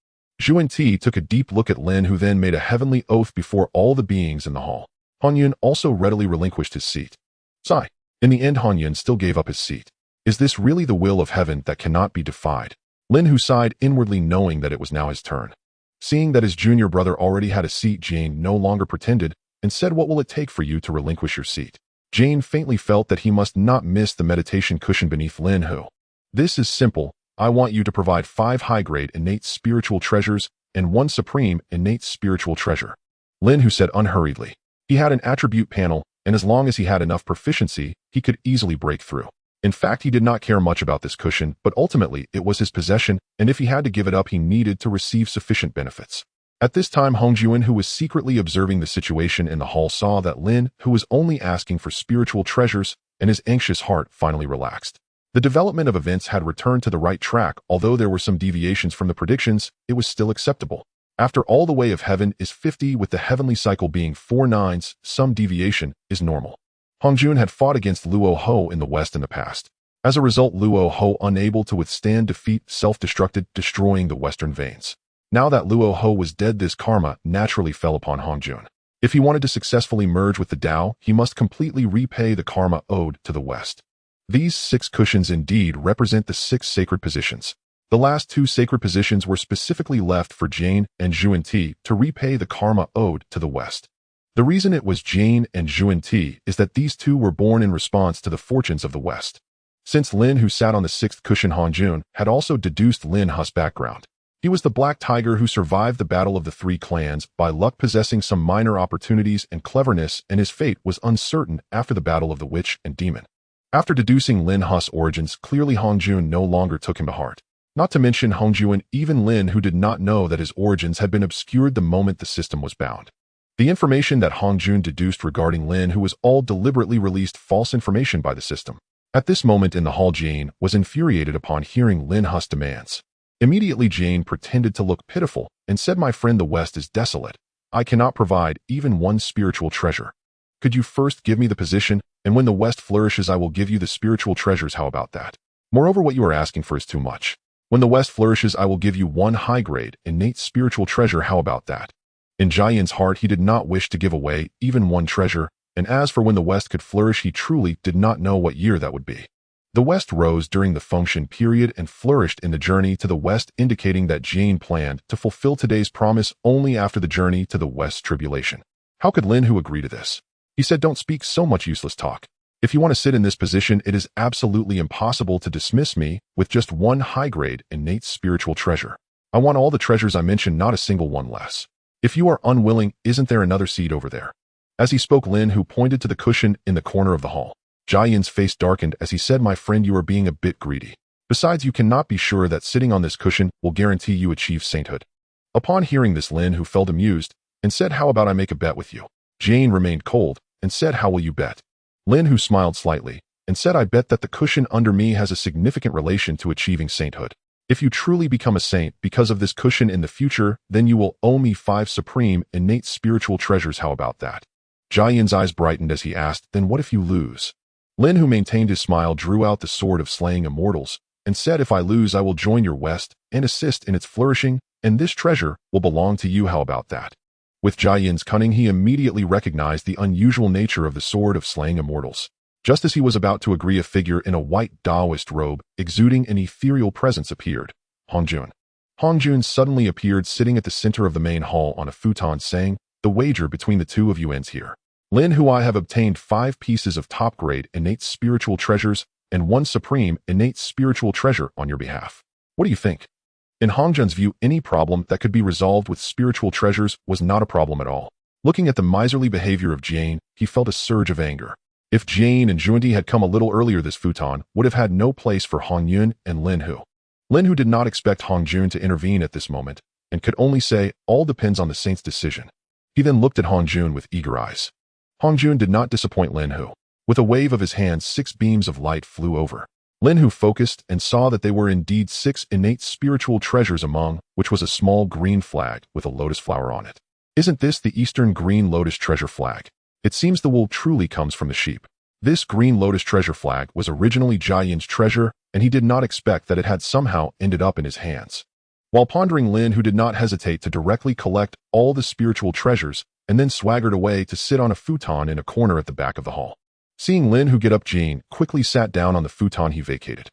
Zhuan-Ti took a deep look at Lin, who then made a heavenly oath before all the beings in the hall. Hong Yun also readily relinquished his seat. Sigh. In the end, Hong Yun still gave up his seat. Is this really the will of heaven that cannot be defied? Lin Hu sighed inwardly, knowing that it was now his turn. Seeing that his junior brother already had a seat, Jane no longer pretended and said, "What will it take for you to relinquish your seat?" Jane faintly felt that he must not miss the meditation cushion beneath Lin Hu. "This is simple. I want you to provide 5 high-grade innate spiritual treasures and 1 supreme innate spiritual treasure." Lin Hu said unhurriedly. He had an attribute panel, and as long as he had enough proficiency, he could easily break through. In fact, he did not care much about this cushion, but ultimately it was his possession, and if he had to give it up, he needed to receive sufficient benefits. At this time, Hong Juan, who was secretly observing the situation in the hall, saw that Lin, who was only asking for spiritual treasures, and his anxious heart finally relaxed. The development of events had returned to the right track. Although there were some deviations from the predictions, it was still acceptable. After all, the way of heaven is 50, with the heavenly cycle being 4 nines, some deviation is normal. Hong Jun had fought against Luo Ho in the west in the past. As a result, Luo Ho, unable to withstand defeat, self-destructed, destroying the western veins. Now that Luo Ho was dead, this karma naturally fell upon Hong Jun. If he wanted to successfully merge with the Dao, he must completely repay the karma owed to the west. These 6 cushions indeed represent the 6 sacred positions. The last 2 sacred positions were specifically left for Jane and Zhuan-Ti to repay the karma owed to the west. The reason it was Jane and Zhuan-Ti is that these 2 were born in response to the fortunes of the west. Since Lin, who sat on the 6th cushion, Hong Jun, had also deduced Lin Hu's background. He was the Black Tiger who survived the battle of the 3 clans, by luck possessing some minor opportunities and cleverness, and his fate was uncertain after the battle of the witch and demon. After deducing Lin Hu's origins, clearly Hong Jun no longer took him to heart. Not to mention Hong Jun, even Lin, who did not know that his origins had been obscured the moment the system was bound. The information that Hong Jun deduced regarding Lin, who was all deliberately released false information by the system. At this moment in the hall, Jane was infuriated upon hearing Lin Hu's demands. Immediately, Jane pretended to look pitiful and said, "My friend, the West is desolate. I cannot provide even 1 spiritual treasure. Could you first give me the position, and when the West flourishes, I will give you the spiritual treasures. How about that? Moreover, what you are asking for is too much. When the West flourishes, I will give you 1 high-grade, innate spiritual treasure. How about that?" In Jian's heart, he did not wish to give away even 1 treasure, and as for when the West could flourish, he truly did not know what year that would be. The West rose during the function period and flourished in the journey to the West, indicating that Jane planned to fulfill today's promise only after the journey to the West's tribulation. How could Lin Hu agree to this? He said, "Don't speak so much useless talk. If you want to sit in this position, it is absolutely impossible to dismiss me with just 1 high-grade innate spiritual treasure. I want all the treasures I mentioned, not a single one less. If you are unwilling, isn't there another seat over there?" As he spoke, Lin Hu pointed to the cushion in the corner of the hall. Jian's face darkened as he said, "My friend, you are being a bit greedy. Besides, you cannot be sure that sitting on this cushion will guarantee you achieve sainthood." Upon hearing this, Lin Hu felt amused and said, "How about I make a bet with you?" Jane remained cold and said, "How will you bet?" Lin Hu smiled slightly and said, "I bet that the cushion under me has a significant relation to achieving sainthood. If you truly become a saint because of this cushion in the future, then you will owe me 5 supreme innate spiritual treasures. How about that?" Jian's eyes brightened as he asked, "Then what if you lose?" Lin, who maintained his smile, drew out the sword of slaying immortals and said if I lose I will join your West and assist in its flourishing, and this treasure will belong to you. How about that? With Jia Yin's cunning, he immediately recognized the unusual nature of the sword of slaying immortals. Just as he was about to agree, a figure in a white Taoist robe, exuding an ethereal presence, appeared. Hongjun. Hongjun suddenly appeared sitting at the center of the main hall on a futon, saying, "The wager between the two of you ends here. Lin Hu, I have obtained 5 pieces of top-grade innate spiritual treasures and 1 supreme innate spiritual treasure on your behalf. What do you think?" In Hongjun's view, any problem that could be resolved with spiritual treasures was not a problem at all. Looking at the miserly behavior of Jane, he felt a surge of anger. If Jane and Junti had come a little earlier, this futon would have had no place for Hongyun and Lin Hu. Lin Hu did not expect Hongjun to intervene at this moment, and could only say, "All depends on the saint's decision." He then looked at Hongjun with eager eyes. Hongjun did not disappoint Lin Hu. With a wave of his hand, 6 beams of light flew over. Lin Hu focused and saw that they were indeed 6 innate spiritual treasures, among which was a small green flag with a lotus flower on it. "Isn't this the Eastern Green Lotus Treasure Flag? It seems the wool truly comes from the sheep." This green lotus treasure flag was originally Jia Yin's treasure, and he did not expect that it had somehow ended up in his hands. While pondering, Lin Hu did not hesitate to directly collect all the spiritual treasures and then swaggered away to sit on a futon in a corner at the back of the hall. Seeing Lin Hu get up, Jane quickly sat down on the futon he vacated.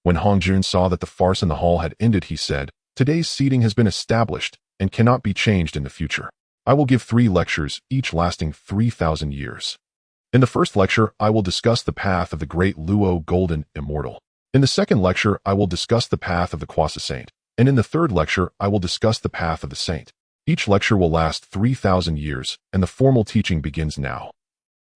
When Hongjun saw that the farce in the hall had ended, he said, "Today's seating has been established and cannot be changed in the future. I will give 3 lectures, each lasting 3,000 years. In the first lecture, I will discuss the path of the Great Luo Golden Immortal. In the second lecture, I will discuss the path of the Quasi Saint. And in the third lecture, I will discuss the path of the Saint. Each lecture will last 3,000 years, and the formal teaching begins now."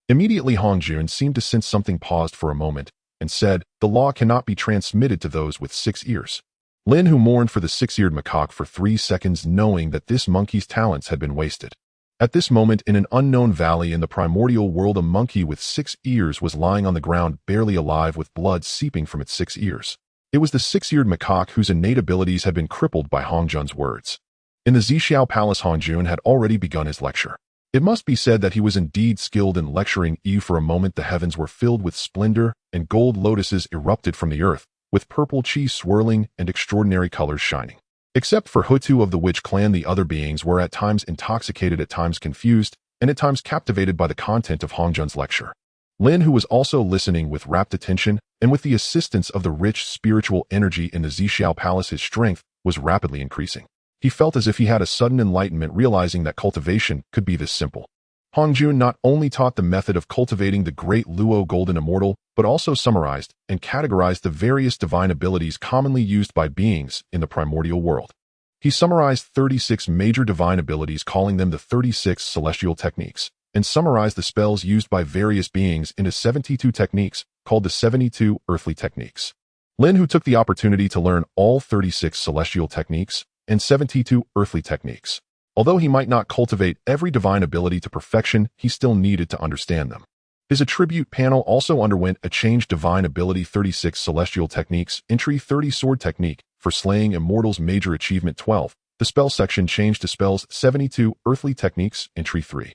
Immediately, Hongjun seemed to sense something, paused for a moment, and said, "The law cannot be transmitted to those with 6 ears." Lin Hu mourned for the 6-eared macaque for 3 seconds, knowing that this monkey's talents had been wasted. At this moment, in an unknown valley in the primordial world, a monkey with 6 ears was lying on the ground, barely alive, with blood seeping from its 6 ears. It was the 6-eared macaque whose innate abilities had been crippled by Hongjun's words. In the Zixiao Palace, Hongjun had already begun his lecture. It must be said that he was indeed skilled in lecturing. For a moment, the heavens were filled with splendor, and gold lotuses erupted from the earth, with purple chi swirling and extraordinary colors shining. Except for Hutu of the Witch Clan, the other beings were at times intoxicated, at times confused, and at times captivated by the content of Hongjun's lecture. Lin Hu was also listening with rapt attention, and with the assistance of the rich spiritual energy in the Zixiao Palace, his strength was rapidly increasing. He felt as if he had a sudden enlightenment, realizing that cultivation could be this simple. Hongjun not only taught the method of cultivating the Great Luo Golden Immortal, but also summarized and categorized the various divine abilities commonly used by beings in the primordial world. He summarized 36 major divine abilities, calling them the 36 celestial techniques, and summarized the spells used by various beings into 72 techniques, called the 72 earthly techniques. Lin Hu took the opportunity to learn all 36 celestial techniques and 72 earthly techniques. Although he might not cultivate every divine ability to perfection, he still needed to understand them. His attribute panel also underwent a change: divine ability 36 celestial techniques, entry 30 sword technique, for slaying immortals, major achievement 12. The spell section changed to spells 72 earthly techniques, entry 3.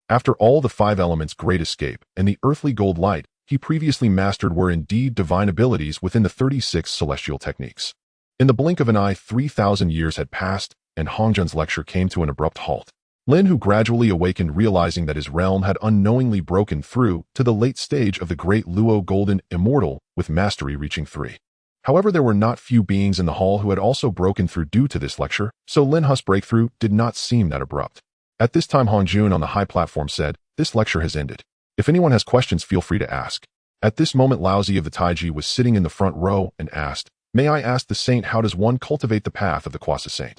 After all, the 5 elements Great Escape and the earthly gold light he previously mastered were indeed divine abilities within the 36 celestial techniques. In the blink of an eye, 3,000 years had passed, and Hongjun's lecture came to an abrupt halt. Lin Hu gradually awakened, realizing that his realm had unknowingly broken through to the late stage of the Great Luo Golden Immortal, with mastery reaching 3. However, there were not few beings in the hall who had also broken through due to this lecture, so Lin Hu's breakthrough did not seem that abrupt. At this time, Hongjun on the high platform said, "This lecture has ended. If anyone has questions, feel free to ask." At this moment, Laozi of the Taiji was sitting in the front row and asked, "May I ask the saint, how does one cultivate the path of the Quasi Saint?"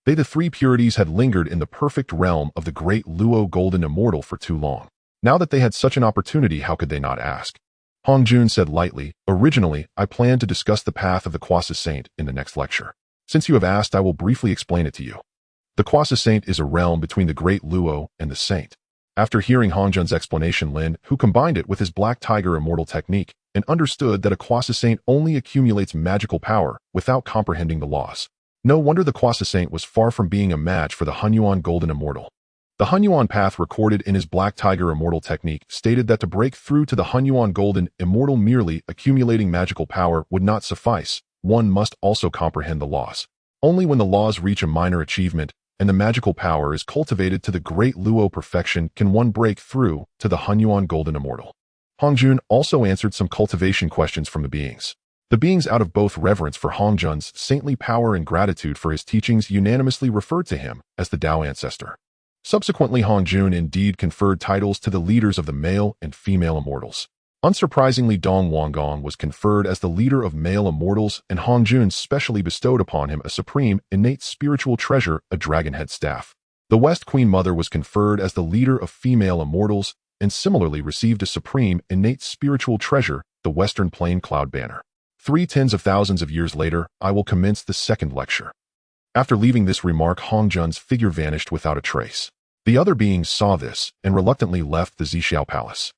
They, the 3 purities, had lingered in the perfect realm of the Great Luo Golden Immortal for too long. Now that they had such an opportunity, how could they not ask? Hongjun said lightly, "Originally, I planned to discuss the path of the Quasi Saint in the next lecture. Since you have asked, I will briefly explain it to you. The Quasi Saint is a realm between the Great Luo and the Saint." After hearing Hongjun's explanation, Lin Hu combined it with his Black Tiger Immortal technique and understood that a Quasi Saint only accumulates magical power without comprehending the laws. No wonder the Quasi Saint was far from being a match for the Hunyuan Golden Immortal. The Hunyuan path recorded in his Black Tiger Immortal technique stated that to break through to the Hunyuan Golden Immortal, merely accumulating magical power would not suffice, one must also comprehend the laws. Only when the laws reach a minor achievement and the magical power is cultivated to the Great Luo perfection can one break through to the Hunyuan Golden Immortal. Hongjun also answered some cultivation questions from the beings. The beings, out of both reverence for Hongjun's saintly power and gratitude for his teachings, unanimously referred to him as the Dao Ancestor. Subsequently, Hongjun indeed conferred titles to the leaders of the male and female immortals. Unsurprisingly, Dong Wangong was conferred as the leader of male immortals, and Hongjun specially bestowed upon him a supreme, innate spiritual treasure, a dragon-head staff. The West Queen Mother was conferred as the leader of female immortals, and similarly received a supreme, innate spiritual treasure, the Western Plain Cloud Banner. 3 tens of thousands of years later, I will commence the second lecture. After leaving this remark, Hongjun's figure vanished without a trace. The other beings saw this, and reluctantly left the Zixiao Palace.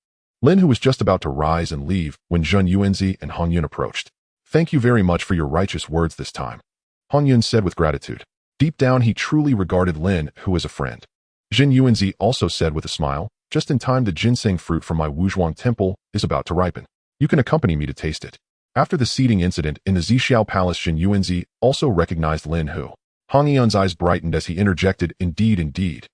Lin Hu was just about to rise and leave when Zhen Yuanzi and Hong Yun approached. "Thank you very much for your righteous words this time," Hong Yun said with gratitude. Deep down, he truly regarded Lin Hu as a friend. Zhen Yuanzi also said with a smile, "Just in time, the ginseng fruit from my Wuzhuang temple is about to ripen. You can accompany me to taste it." After the seeding incident in the Zixiao Palace, Zhen Yuanzi also recognized Lin Hu. Hong Yun's eyes brightened as he interjected, Indeed.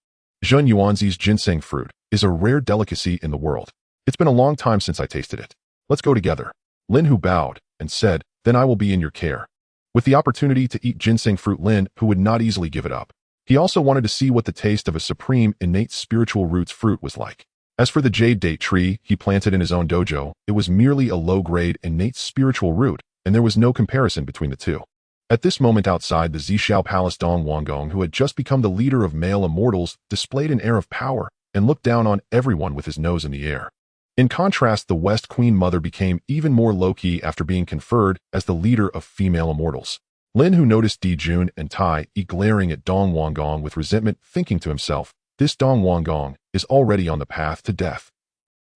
Zhen Yuanzi's ginseng fruit is a rare delicacy in the world. It's been a long time since I tasted it. Let's go together." Lin Hu bowed and said, "Then I will be in your care." With the opportunity to eat ginseng fruit, Lin Hu would not easily give it up. He also wanted to see what the taste of a supreme, innate spiritual roots fruit was like. As for the jade date tree he planted in his own dojo, it was merely a low-grade, innate spiritual root, and there was no comparison between the two. At this moment outside the Zixiao Palace, Dong Wangong, who had just become the leader of male immortals, displayed an air of power and looked down on everyone with his nose in the air. In contrast, the West Queen Mother became even more low-key after being conferred as the leader of female immortals. Lin Hu noticed Di Jun and Tai Yi glaring at Dong Wangong with resentment, thinking to himself, "This Dong Wangong is already on the path to death."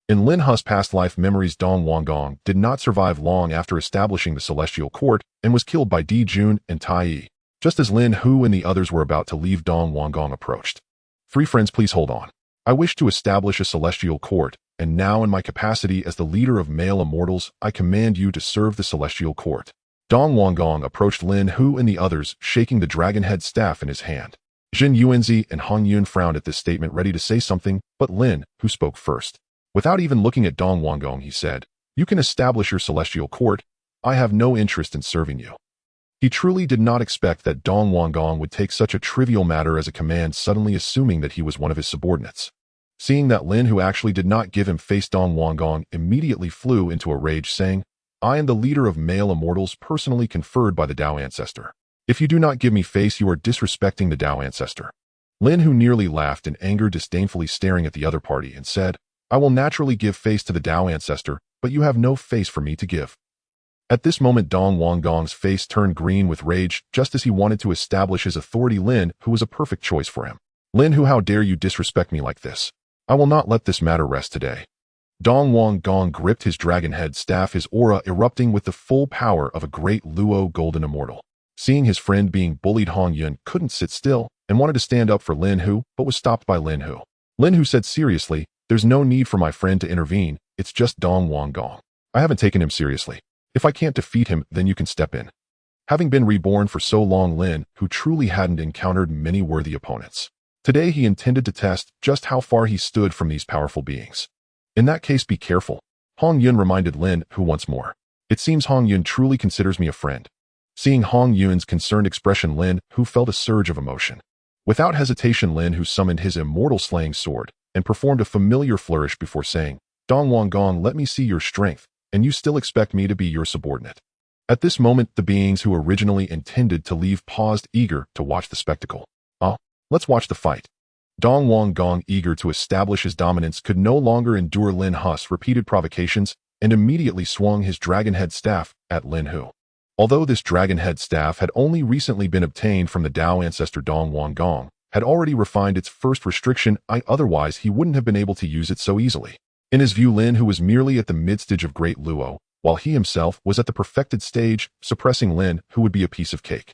In Lin Hu's past life memories, Dong Wangong did not survive long after establishing the Celestial Court and was killed by Di Jun and Tai Yi. Just as Lin Hu and the others were about to leave, Dong Wangong approached. "Three friends, please hold on. I wish to establish a Celestial Court, and now in my capacity as the leader of male immortals, I command you to serve the Celestial Court." Dong Wangong approached Lin Hu and the others, shaking the dragon-head staff in his hand. Zhen Yuanzi and Hong Yun frowned at this statement, ready to say something, but Lin Hu spoke first. Without even looking at Dong Wangong, he said, "You can establish your Celestial Court. I have no interest in serving you." He truly did not expect that Dong Wangong would take such a trivial matter as a command, suddenly assuming that he was one of his subordinates. Seeing that Lin Hu actually did not give him face, Dong Wangong immediately flew into a rage, saying, "I am the leader of male immortals personally conferred by the Dao Ancestor. If you do not give me face, you are disrespecting the Dao Ancestor." Lin Hu nearly laughed in anger, disdainfully staring at the other party, and said, "I will naturally give face to the Dao Ancestor, but you have no face for me to give." At this moment, Dong Wangong's face turned green with rage, just as he wanted to establish his authority. Lin Hu was a perfect choice for him. "Lin Hu, how dare you disrespect me like this? I will not let this matter rest today." Dong Wangong gripped his dragon-head staff, his aura erupting with the full power of a Great Luo Golden Immortal. Seeing his friend being bullied, Hong Yun couldn't sit still and wanted to stand up for Lin Hu, but was stopped by Lin Hu. Lin Hu said seriously, "There's no need for my friend to intervene, it's just Dong Wangong. I haven't taken him seriously. If I can't defeat him, then you can step in." Having been reborn for so long, Lin Hu truly hadn't encountered many worthy opponents. Today he intended to test just how far he stood from these powerful beings. "In that case, be careful," Hong Yun reminded Lin Hu once more. "It seems Hong Yun truly considers me a friend." Seeing Hong Yun's concerned expression, Lin Hu felt a surge of emotion. Without hesitation, Lin Hu summoned his immortal slaying sword and performed a familiar flourish before saying, "Dong Wangong, let me see your strength, and you still expect me to be your subordinate." At this moment, the beings who originally intended to leave paused, eager to watch the spectacle. Let's watch the fight." Dong Wangong, eager to establish his dominance, could no longer endure Lin Hu's repeated provocations and immediately swung his dragon-head staff at Lin Hu. Although this dragon-head staff had only recently been obtained from the Dao Ancestor, Dong Wangong had already refined its first restriction, otherwise he wouldn't have been able to use it so easily. In his view, Lin Hu was merely at the mid-stage of Great Luo, while he himself was at the perfected stage. Suppressing Lin Hu would be a piece of cake.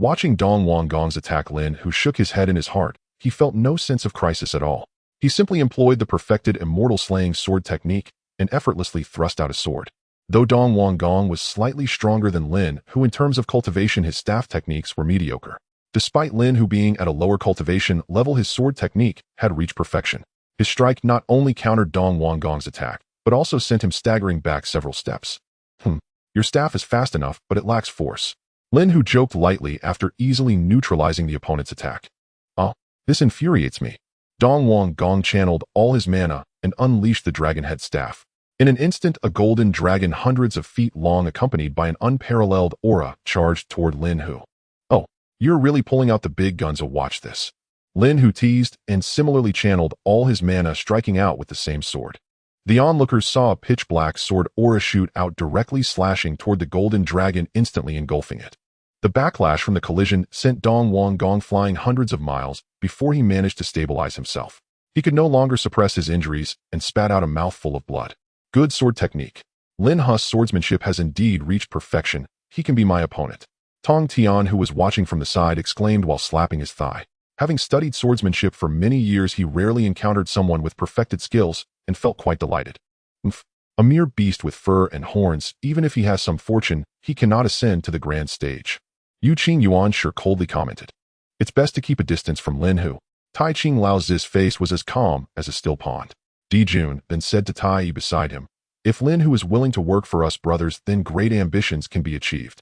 Watching Dong Wangong's attack, Lin Hu shook his head in his heart. He felt no sense of crisis at all. He simply employed the perfected immortal slaying sword technique and effortlessly thrust out his sword. Though Dong Wang Gong was slightly stronger than Lin Hu in terms of cultivation, his staff techniques were mediocre. Despite Lin Hu being at a lower cultivation level, his sword technique had reached perfection. His strike not only countered Dong Wang Gong's attack, but also sent him staggering back several steps. Your staff is fast enough, but it lacks force. Lin Hu joked lightly after easily neutralizing the opponent's attack. Oh, this infuriates me. Dong Wang Gong channeled all his mana and unleashed the dragon head staff. In an instant, a golden dragon hundreds of feet long accompanied by an unparalleled aura charged toward Lin Hu. Oh, you're really pulling out the big guns. Watch this. Lin Hu teased and similarly channeled all his mana, striking out with the same sword. The onlookers saw a pitch-black sword aura shoot out directly, slashing toward the golden dragon, instantly engulfing it. The backlash from the collision sent Dong Wang Gong flying hundreds of miles before he managed to stabilize himself. He could no longer suppress his injuries and spat out a mouthful of blood. Good sword technique. Lin Hu's swordsmanship has indeed reached perfection. He can be my opponent. Tong Tian, who was watching from the side, exclaimed while slapping his thigh. Having studied swordsmanship for many years, he rarely encountered someone with perfected skills and felt quite delighted. A mere beast with fur and horns, even if he has some fortune, he cannot ascend to the grand stage. Yu Qing Yuan sure coldly commented. It's best to keep a distance from Lin Hu. Tai Ching Laozi's face was as calm as a still pond. Di Jun then said to Tai Yi beside him, if Lin Hu is willing to work for us brothers, then great ambitions can be achieved.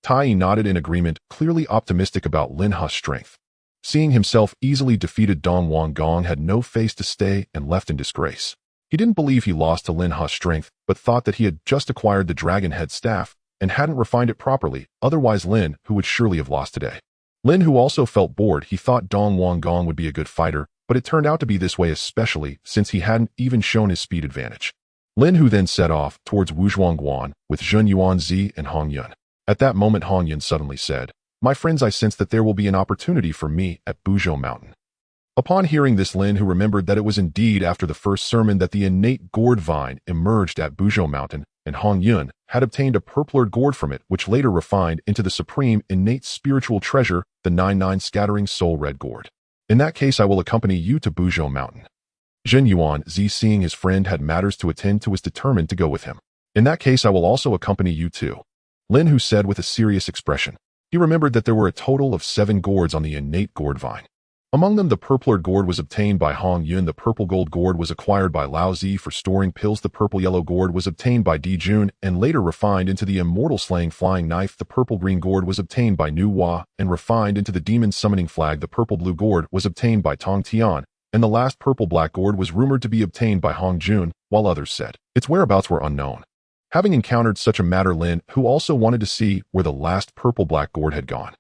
Tai Yi nodded in agreement, clearly optimistic about Lin Hu's strength. Seeing himself easily defeated, Dong Wang Gong had no face to stay and left in disgrace. He didn't believe he lost to Lin Hu's strength, but thought that he had just acquired the dragon head staff and hadn't refined it properly, otherwise Lin Hu would surely have lost today. Lin Hu also felt bored. He thought Dong Wang Gong would be a good fighter, but it turned out to be this way, especially since he hadn't even shown his speed advantage. Lin Hu then set off towards Wuzhuangguan with Zhen Yuanzi and Hong Yun. At that moment, Hong Yun suddenly said, my friends, I sense that there will be an opportunity for me at Buzhou Mountain. Upon hearing this, Lin Hu remembered that it was indeed after the first sermon that the innate gourd vine emerged at Buzhou Mountain, and Hong Yun had obtained a purpler gourd from it, which later refined into the supreme innate spiritual treasure, the 99 scattering soul red gourd. In that case, I will accompany you to Buzhou Mountain. Zhen Yuanzi, seeing his friend had matters to attend to, was determined to go with him. In that case, I will also accompany you too, Lin Hu said with a serious expression. He remembered that there were a total of 7 gourds on the innate gourd vine. Among them, the purpler gourd was obtained by Hong Yun, the purple gold gourd was acquired by Lao Zi for storing pills, the purple yellow gourd was obtained by Di Jun and later refined into the immortal slaying flying knife, the purple green gourd was obtained by Nu Hua and refined into the demon summoning flag, the purple blue gourd was obtained by Tong Tian, and the last purple black gourd was rumored to be obtained by Hong Jun, while others said its whereabouts were unknown. Having encountered such a matter, Lin Hu also wanted to see where the last purple black gourd had gone.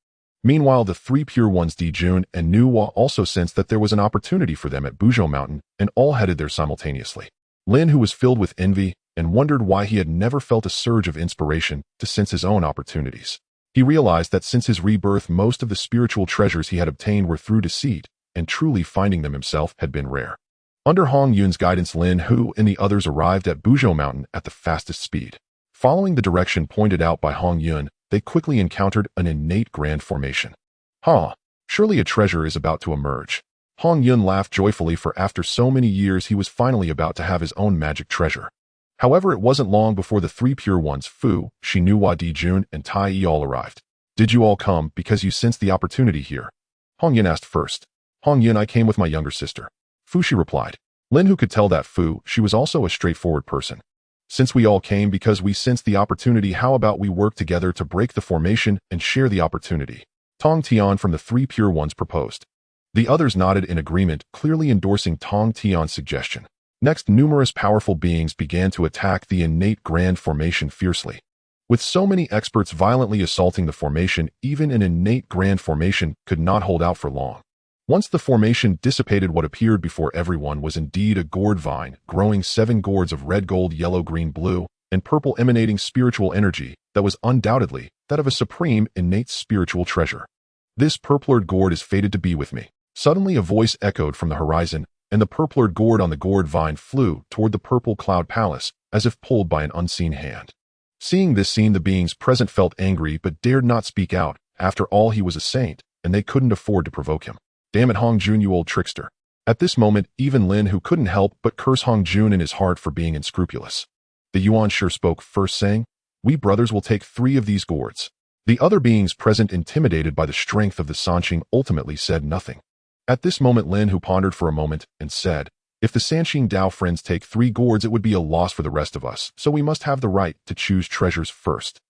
Meanwhile, the 3 pure ones, Di Jun and Nu Hua, also sensed that there was an opportunity for them at Buzhou Mountain and all headed there simultaneously. Lin Hu was filled with envy and wondered why he had never felt a surge of inspiration to sense his own opportunities. He realized that since his rebirth, most of the spiritual treasures he had obtained were through deceit, and truly finding them himself had been rare. Under Hong Yun's guidance, Lin Hu and the others arrived at Buzhou Mountain at the fastest speed. Following the direction pointed out by Hong Yun, they quickly encountered an innate grand formation. Surely a treasure is about to emerge. Hong Yun laughed joyfully, for after so many years he was finally about to have his own magic treasure. However, it wasn't long before the 3 pure ones, Fu, Xinhua, Di Jun, and Tai Yi, all arrived. Did you all come because you sensed the opportunity here? Hong Yun asked first. Hong Yun, I came with my younger sister. Fu, she replied. Lin Hu could tell that Fu, she was also a straightforward person. Since we all came because we sensed the opportunity, how about we work together to break the formation and share the opportunity? Tong Tian from the 3 pure ones proposed. The others nodded in agreement, clearly endorsing Tong Tian's suggestion. Next, numerous powerful beings began to attack the innate grand formation fiercely. With so many experts violently assaulting the formation, even an innate grand formation could not hold out for long. Once the formation dissipated, what appeared before everyone was indeed a gourd vine, growing 7 gourds of red, gold, yellow, green, blue, and purple, emanating spiritual energy that was undoubtedly that of a supreme innate spiritual treasure. This purplered gourd is fated to be with me. Suddenly a voice echoed from the horizon, and the purplered gourd on the gourd vine flew toward the purple cloud palace, as if pulled by an unseen hand. Seeing this scene, the beings present felt angry but dared not speak out. After all, he was a saint, and they couldn't afford to provoke him. Damn it, Hong Jun, you old trickster. At this moment, even Lin Hu couldn't help but curse Hong Jun in his heart for being unscrupulous. The Yuan sure spoke first, saying, "We brothers will take 3 of these gourds." The other beings present, intimidated by the strength of the Sanqing, ultimately said nothing. At this moment, Lin Hu pondered for a moment and said, "If the Sanqing Dao friends take 3 gourds, it would be a loss for the rest of us, so we must have the right to choose treasures first."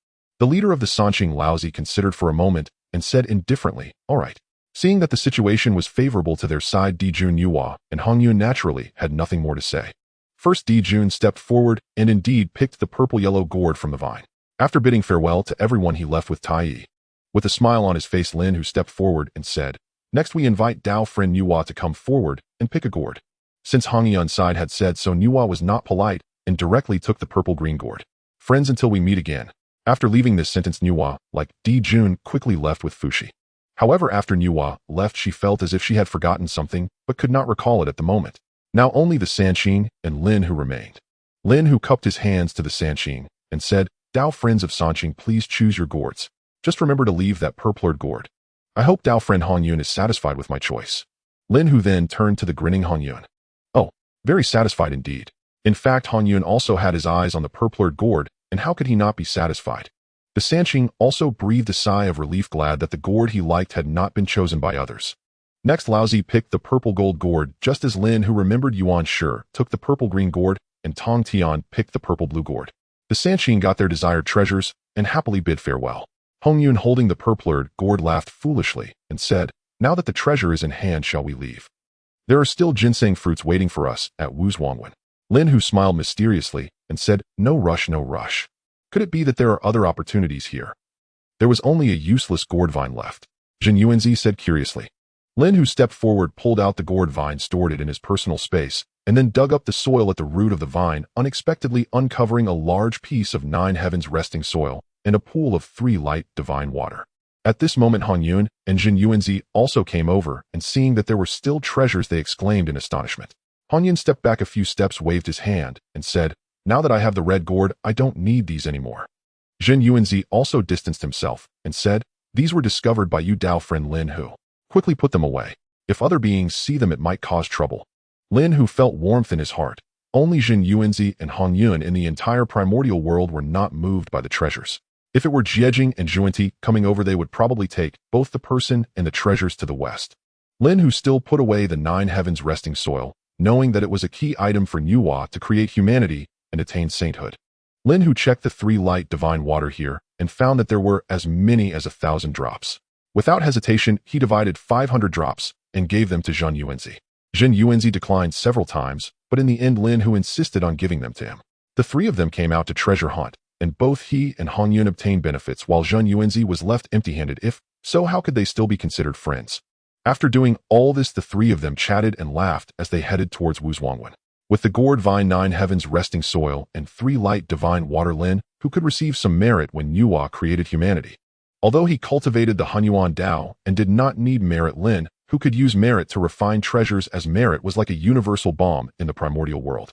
The leader of the Sanqing, Laozi, considered for a moment and said indifferently, "All right." Seeing that the situation was favorable to their side, Dijun Yuhua and Hongyun naturally had nothing more to say. First, Dijun stepped forward and indeed picked the purple-yellow gourd from the vine. After bidding farewell to everyone, he left with Tai. With a smile on his face, Lin Hu stepped forward and said, "Next we invite Dao friend Yuhua to come forward and pick a gourd." Since Hongyun's side had said so, Yuhua was not polite and directly took the purple-green gourd. "Friends, until we meet again." After leaving this sentence, Yuhua, like Dijun, quickly left with Fushi. However, after Yuhua left, she felt as if she had forgotten something but could not recall it at the moment. Now only the Sanqing and Lin Hu remained. Lin Hu cupped his hands to the Sanqing and said, "Dao friends of Sanqing, please choose your gourds. Just remember to leave that purpler gourd. I hope Dao friend Hongyun is satisfied with my choice." Lin Hu then turned to the grinning Hongyun. "Oh, very satisfied indeed." In fact, Hongyun also had his eyes on the purpler gourd, and how could he not be satisfied? The Sanqing also breathed a sigh of relief, glad that the gourd he liked had not been chosen by others. Next, Laozi picked the purple-gold gourd, just as Lin Hu remembered. Yuan Shi took the purple-green gourd, and Tong Tian picked the purple-blue gourd. The Sanqing got their desired treasures and happily bid farewell. Hongyun, holding the purpler gourd, laughed foolishly and said, "Now that the treasure is in hand, shall we leave? There are still ginseng fruits waiting for us at Wuzhuangwen." Lin Hu smiled mysteriously and said, "No rush, no rush. Could it be that there are other opportunities here?" There was only a useless gourd vine left, Jin Yuanzi said curiously. Lin Hu stepped forward, pulled out the gourd vine, stored it in his personal space, and then dug up the soil at the root of the vine, unexpectedly uncovering a large piece of 9 heavens resting soil and a pool of 3 light divine water. At this moment, Hongyun and Jin Yuanzi also came over, and seeing that there were still treasures, they exclaimed in astonishment. Hongyun stepped back a few steps, waved his hand, and said, "Now that I have the red gourd, I don't need these anymore." Jin Yuanzi also distanced himself and said, "These were discovered by you, Dao friend Lin Hu. Quickly put them away. If other beings see them, it might cause trouble." Lin Hu felt warmth in his heart. Only Jin Yuanzi and Hongyun in the entire primordial world were not moved by the treasures. If it were Jiejing and Zhuanti coming over, they would probably take both the person and the treasures to the west. Lin Hu still put away the 9 heavens resting soil, knowing that it was a key item for Yuhua to create humanity and attain sainthood. Lin Hu checked the 3 light divine water here and found that there were as many as 1,000 drops. Without hesitation, he divided 500 drops and gave them to Jin Yuanzi. Jin Yuanzi declined several times, but in the end Lin Hu insisted on giving them to him. The 3 of them came out to treasure hunt, and both he and Hongyun obtained benefits, while Jin Yuanzi was left empty-handed. If so, how could they still be considered friends? After doing all this, the 3 of them chatted and laughed as they headed towards Wuzhuangwen. With the gourd vine, 9 heavens resting soil, and 3 light divine water, Lin Hu could receive some merit when Yuhua created humanity. Although he cultivated the Hunyuan Dao and did not need merit, Lin Hu could use merit to refine treasures, as merit was like a universal bomb in the primordial world.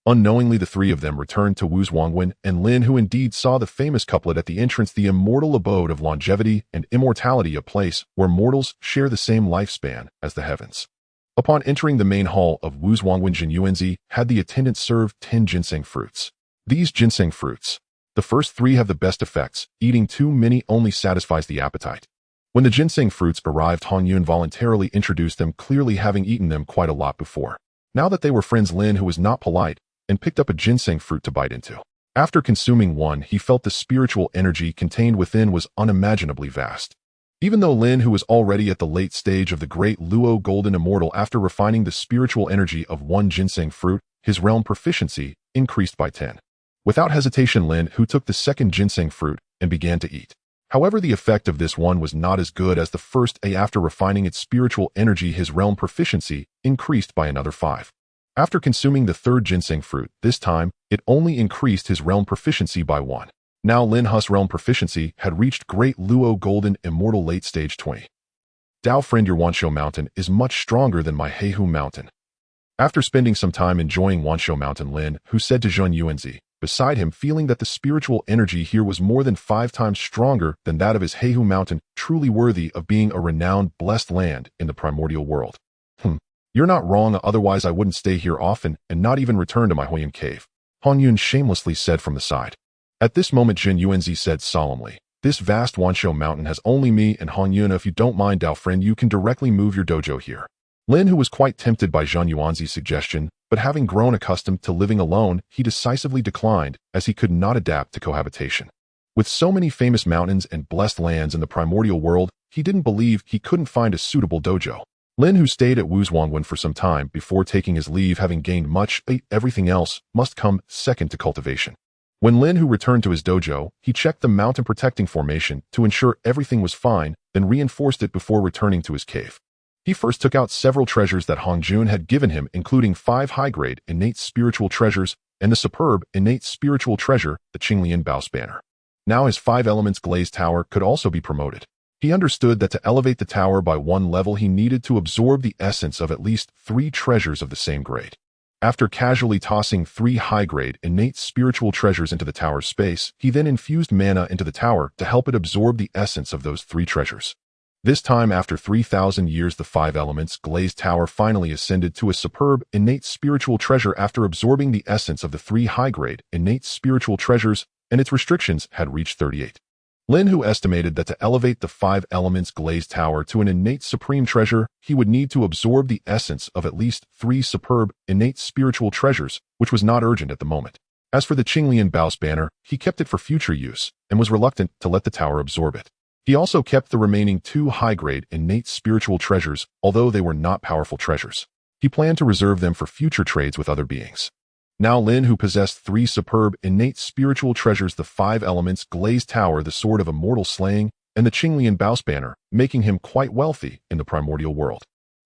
Unknowingly, the 3 of them returned to Wuzhuangwen, and Lin Hu indeed saw the famous couplet at the entrance, "The immortal abode of longevity and immortality, a place where mortals share the same lifespan as the heavens." Upon entering the main hall of Wuzhuangwen, Jin Yuanzi had the attendant serve 10 ginseng fruits. These ginseng fruits, the first 3 have the best effects. Eating too many only satisfies the appetite. When the ginseng fruits arrived, Hongyun voluntarily introduced them, clearly having eaten them quite a lot before. Now that they were friends, Lin Hu was not polite and picked up a ginseng fruit to bite into. After consuming one, he felt the spiritual energy contained within was unimaginably vast. Even though Lin Hu was already at the late stage of the Great Luo Golden Immortal, after refining the spiritual energy of 1 ginseng fruit, his realm proficiency increased by 10. Without hesitation, Lin Hu took the 2nd ginseng fruit and began to eat. However, the effect of this one was not as good as the first. After refining its spiritual energy, his realm proficiency increased by another 5. After consuming the 3rd ginseng fruit, this time, it only increased his realm proficiency by 1. Now Lin Hu's realm proficiency had reached Great Luo Golden Immortal late stage 20. "Dao friend, your Wanshou Mountain is much stronger than my Heihu Mountain." After spending some time enjoying Wanshou Mountain, Lin Hu said to Jin Yuanzi, beside him, feeling that the spiritual energy here was more than 5 times stronger than that of his Heihu Mountain, truly worthy of being a renowned, blessed land in the primordial world. You're not wrong, otherwise I wouldn't stay here often and not even return to my Huyan cave. Han Yun shamelessly said from the side. At this moment Jin Yuanzi said solemnly, "This vast Wanshou mountain has only me and Han Yun. If you don't mind, Dao friend, you can directly move your dojo here." Lin, who was quite tempted by Zhang Yuanzi's suggestion, but having grown accustomed to living alone, he decisively declined, as he could not adapt to cohabitation. With so many famous mountains and blessed lands in the primordial world, he didn't believe he couldn't find a suitable dojo. Lin, who stayed at Wuzhuangwen for some time before taking his leave, having gained much, everything else must come second to cultivation. When Lin, who returned to his dojo, he checked the mountain protecting formation to ensure everything was fine, then reinforced it before returning to his cave. He first took out several treasures that Hong Jun had given him, including 5 high-grade innate spiritual treasures and the superb innate spiritual treasure, the Qinglian Bao's banner. Now his 5 elements glazed tower could also be promoted. He understood that to elevate the tower by 1 level he needed to absorb the essence of at least 3 treasures of the same grade. After casually tossing 3 high-grade innate spiritual treasures into the tower's space, he then infused mana into the tower to help it absorb the essence of those 3 treasures. This time, after 3,000 years, the 5 elements glazed tower finally ascended to a superb innate spiritual treasure after absorbing the essence of the 3 high-grade innate spiritual treasures, and its restrictions had reached 38. Lin, who estimated that to elevate the 5 elements glazed tower to an innate supreme treasure, he would need to absorb the essence of at least 3 superb innate spiritual treasures, which was not urgent at the moment. As for the Qinglian Bao's banner, he kept it for future use, and was reluctant to let the tower absorb it. He also kept the remaining 2 high-grade innate spiritual treasures, although they were not powerful treasures. He planned to reserve them for future trades with other beings. Now Lin, who possessed 3 superb innate spiritual treasures, the 5 elements glazed tower, the sword of immortal slaying, and the Qinglian Bao's banner, making him quite wealthy in the primordial world.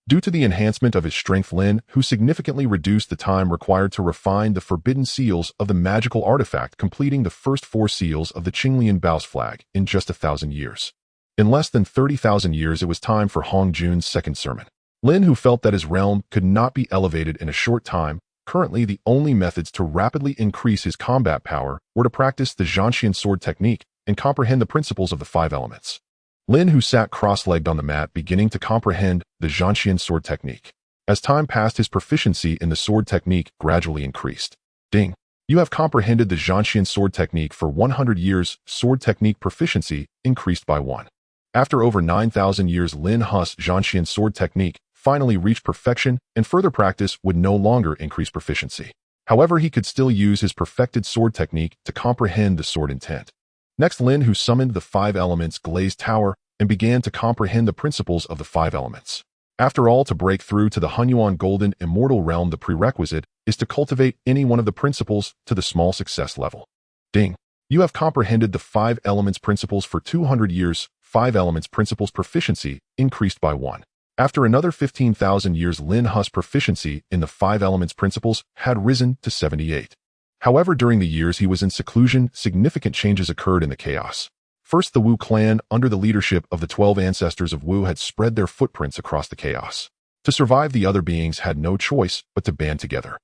Due to the enhancement of his strength, Lin, who significantly reduced the time required to refine the forbidden seals of the magical artifact, completing the first 4 seals of the Qinglian Bao's flag in just 1,000 years. In less than 30,000 years, it was time for Hong Jun's second sermon. Lin, who felt that his realm could not be elevated in a short time, currently the only methods to rapidly increase his combat power were to practice the Zhanxian sword technique and comprehend the principles of the 5 elements. Lin, who sat cross-legged on the mat, beginning to comprehend the Zhanxian sword technique. As time passed, his proficiency in the sword technique gradually increased. Ding! You have comprehended the Zhanxian sword technique for 100 years. Sword technique proficiency increased by 1. After over 9,000 years, Lin Hu's Zhanxian sword technique finally reached perfection, and further practice would no longer increase proficiency. However, he could still use his perfected sword technique to comprehend the sword intent. Next, Lin, who summoned the 5 elements glazed tower and began to comprehend the principles of the 5 elements. After all, to break through to the Hunyuan Golden Immortal Realm, the prerequisite is to cultivate any one of the principles to the small success level. Ding! You have comprehended the 5 elements principles for 200 years. 5 elements principles proficiency increased by 1. After another 15,000 years, Lin Hu's proficiency in the 5 elements principles had risen to 78. However, during the years he was in seclusion, significant changes occurred in the chaos. First, the Wu clan, under the leadership of the 12 ancestors of Wu, had spread their footprints across the chaos. To survive, the other beings had no choice but to band together.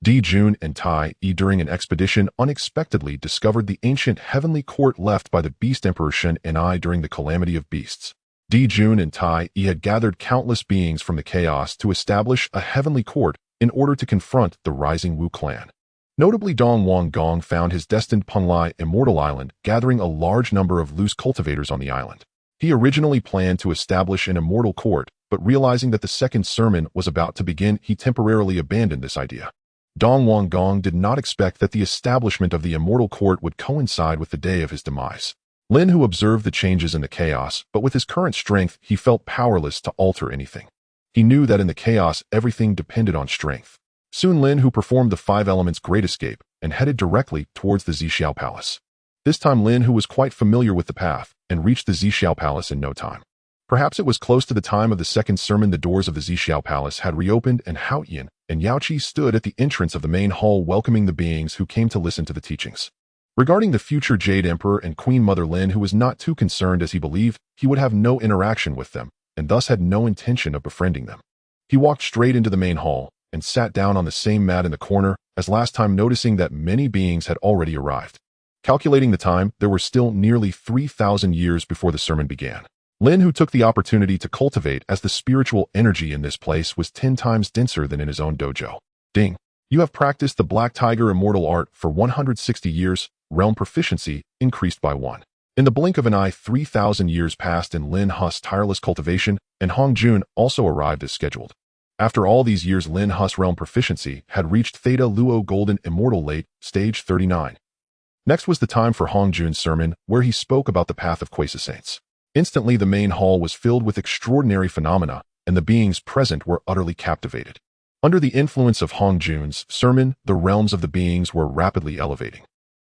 Di Jun and Tai Yi, during an expedition, unexpectedly discovered the ancient heavenly court left by the Beast Emperor Shen and I during the Calamity of Beasts. Di Jun and Tai Yi had gathered countless beings from the chaos to establish a heavenly court in order to confront the rising Wu clan. Notably, Dong Wang Gong found his destined Penglai Immortal Island, gathering a large number of loose cultivators on the island. He originally planned to establish an immortal court, but realizing that the second sermon was about to begin, he temporarily abandoned this idea. Dong Wang Gong did not expect that the establishment of the immortal court would coincide with the day of his demise. Lin, who observed the changes in the chaos, but with his current strength, he felt powerless to alter anything. He knew that in the chaos, everything depended on strength. Soon Lin, who performed the 5 elements great escape and headed directly towards the Zixiao Palace. This time Lin, who was quite familiar with the path, and reached the Zixiao Palace in no time. Perhaps it was close to the time of the second sermon. The doors of the Zixiao Palace had reopened, and Hao Yin and Yao Qi stood at the entrance of the main hall, welcoming the beings who came to listen to the teachings. Regarding the future Jade Emperor and Queen Mother, Lin, who was not too concerned, as he believed he would have no interaction with them, and thus had no intention of befriending them. He walked straight into the main hall and sat down on the same mat in the corner as last time, noticing that many beings had already arrived. Calculating the time, there were still nearly 3,000 years before the sermon began. Lin, who took the opportunity to cultivate, as the spiritual energy in this place was 10 times denser than in his own dojo. Ding! You have practiced the Black Tiger Immortal Art for 160 years, realm proficiency increased by 1. In the blink of an eye, 3,000 years passed in Lin Hu's tireless cultivation, and Hong Jun also arrived as scheduled. After all these years, Lin Hu's realm proficiency had reached Theta Luo Golden Immortal Late, stage 39. Next was the time for Hong Jun's sermon, where he spoke about the path of quasi-saints. Instantly, the main hall was filled with extraordinary phenomena, and the beings present were utterly captivated. Under the influence of Hong Jun's sermon, the realms of the beings were rapidly elevating.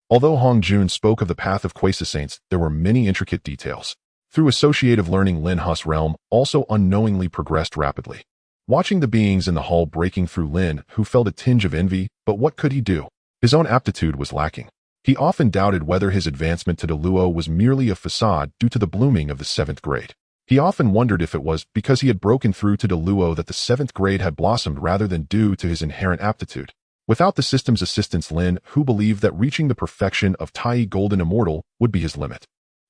Although Hong Jun spoke of the path of quasi-saints, there were many intricate details. Through associative learning, Lin Hu's realm also unknowingly progressed rapidly. Watching the beings in the hall breaking through, Lin Hu felt a tinge of envy, but what could he do? His own aptitude was lacking. He often doubted whether his advancement to Deluo was merely a facade due to the blooming of the 7th grade. He often wondered if it was because he had broken through to Deluo that the 7th grade had blossomed rather than due to his inherent aptitude. Without the system's assistance, Lin Hu believed that reaching the perfection of Tai Golden Immortal would be his limit.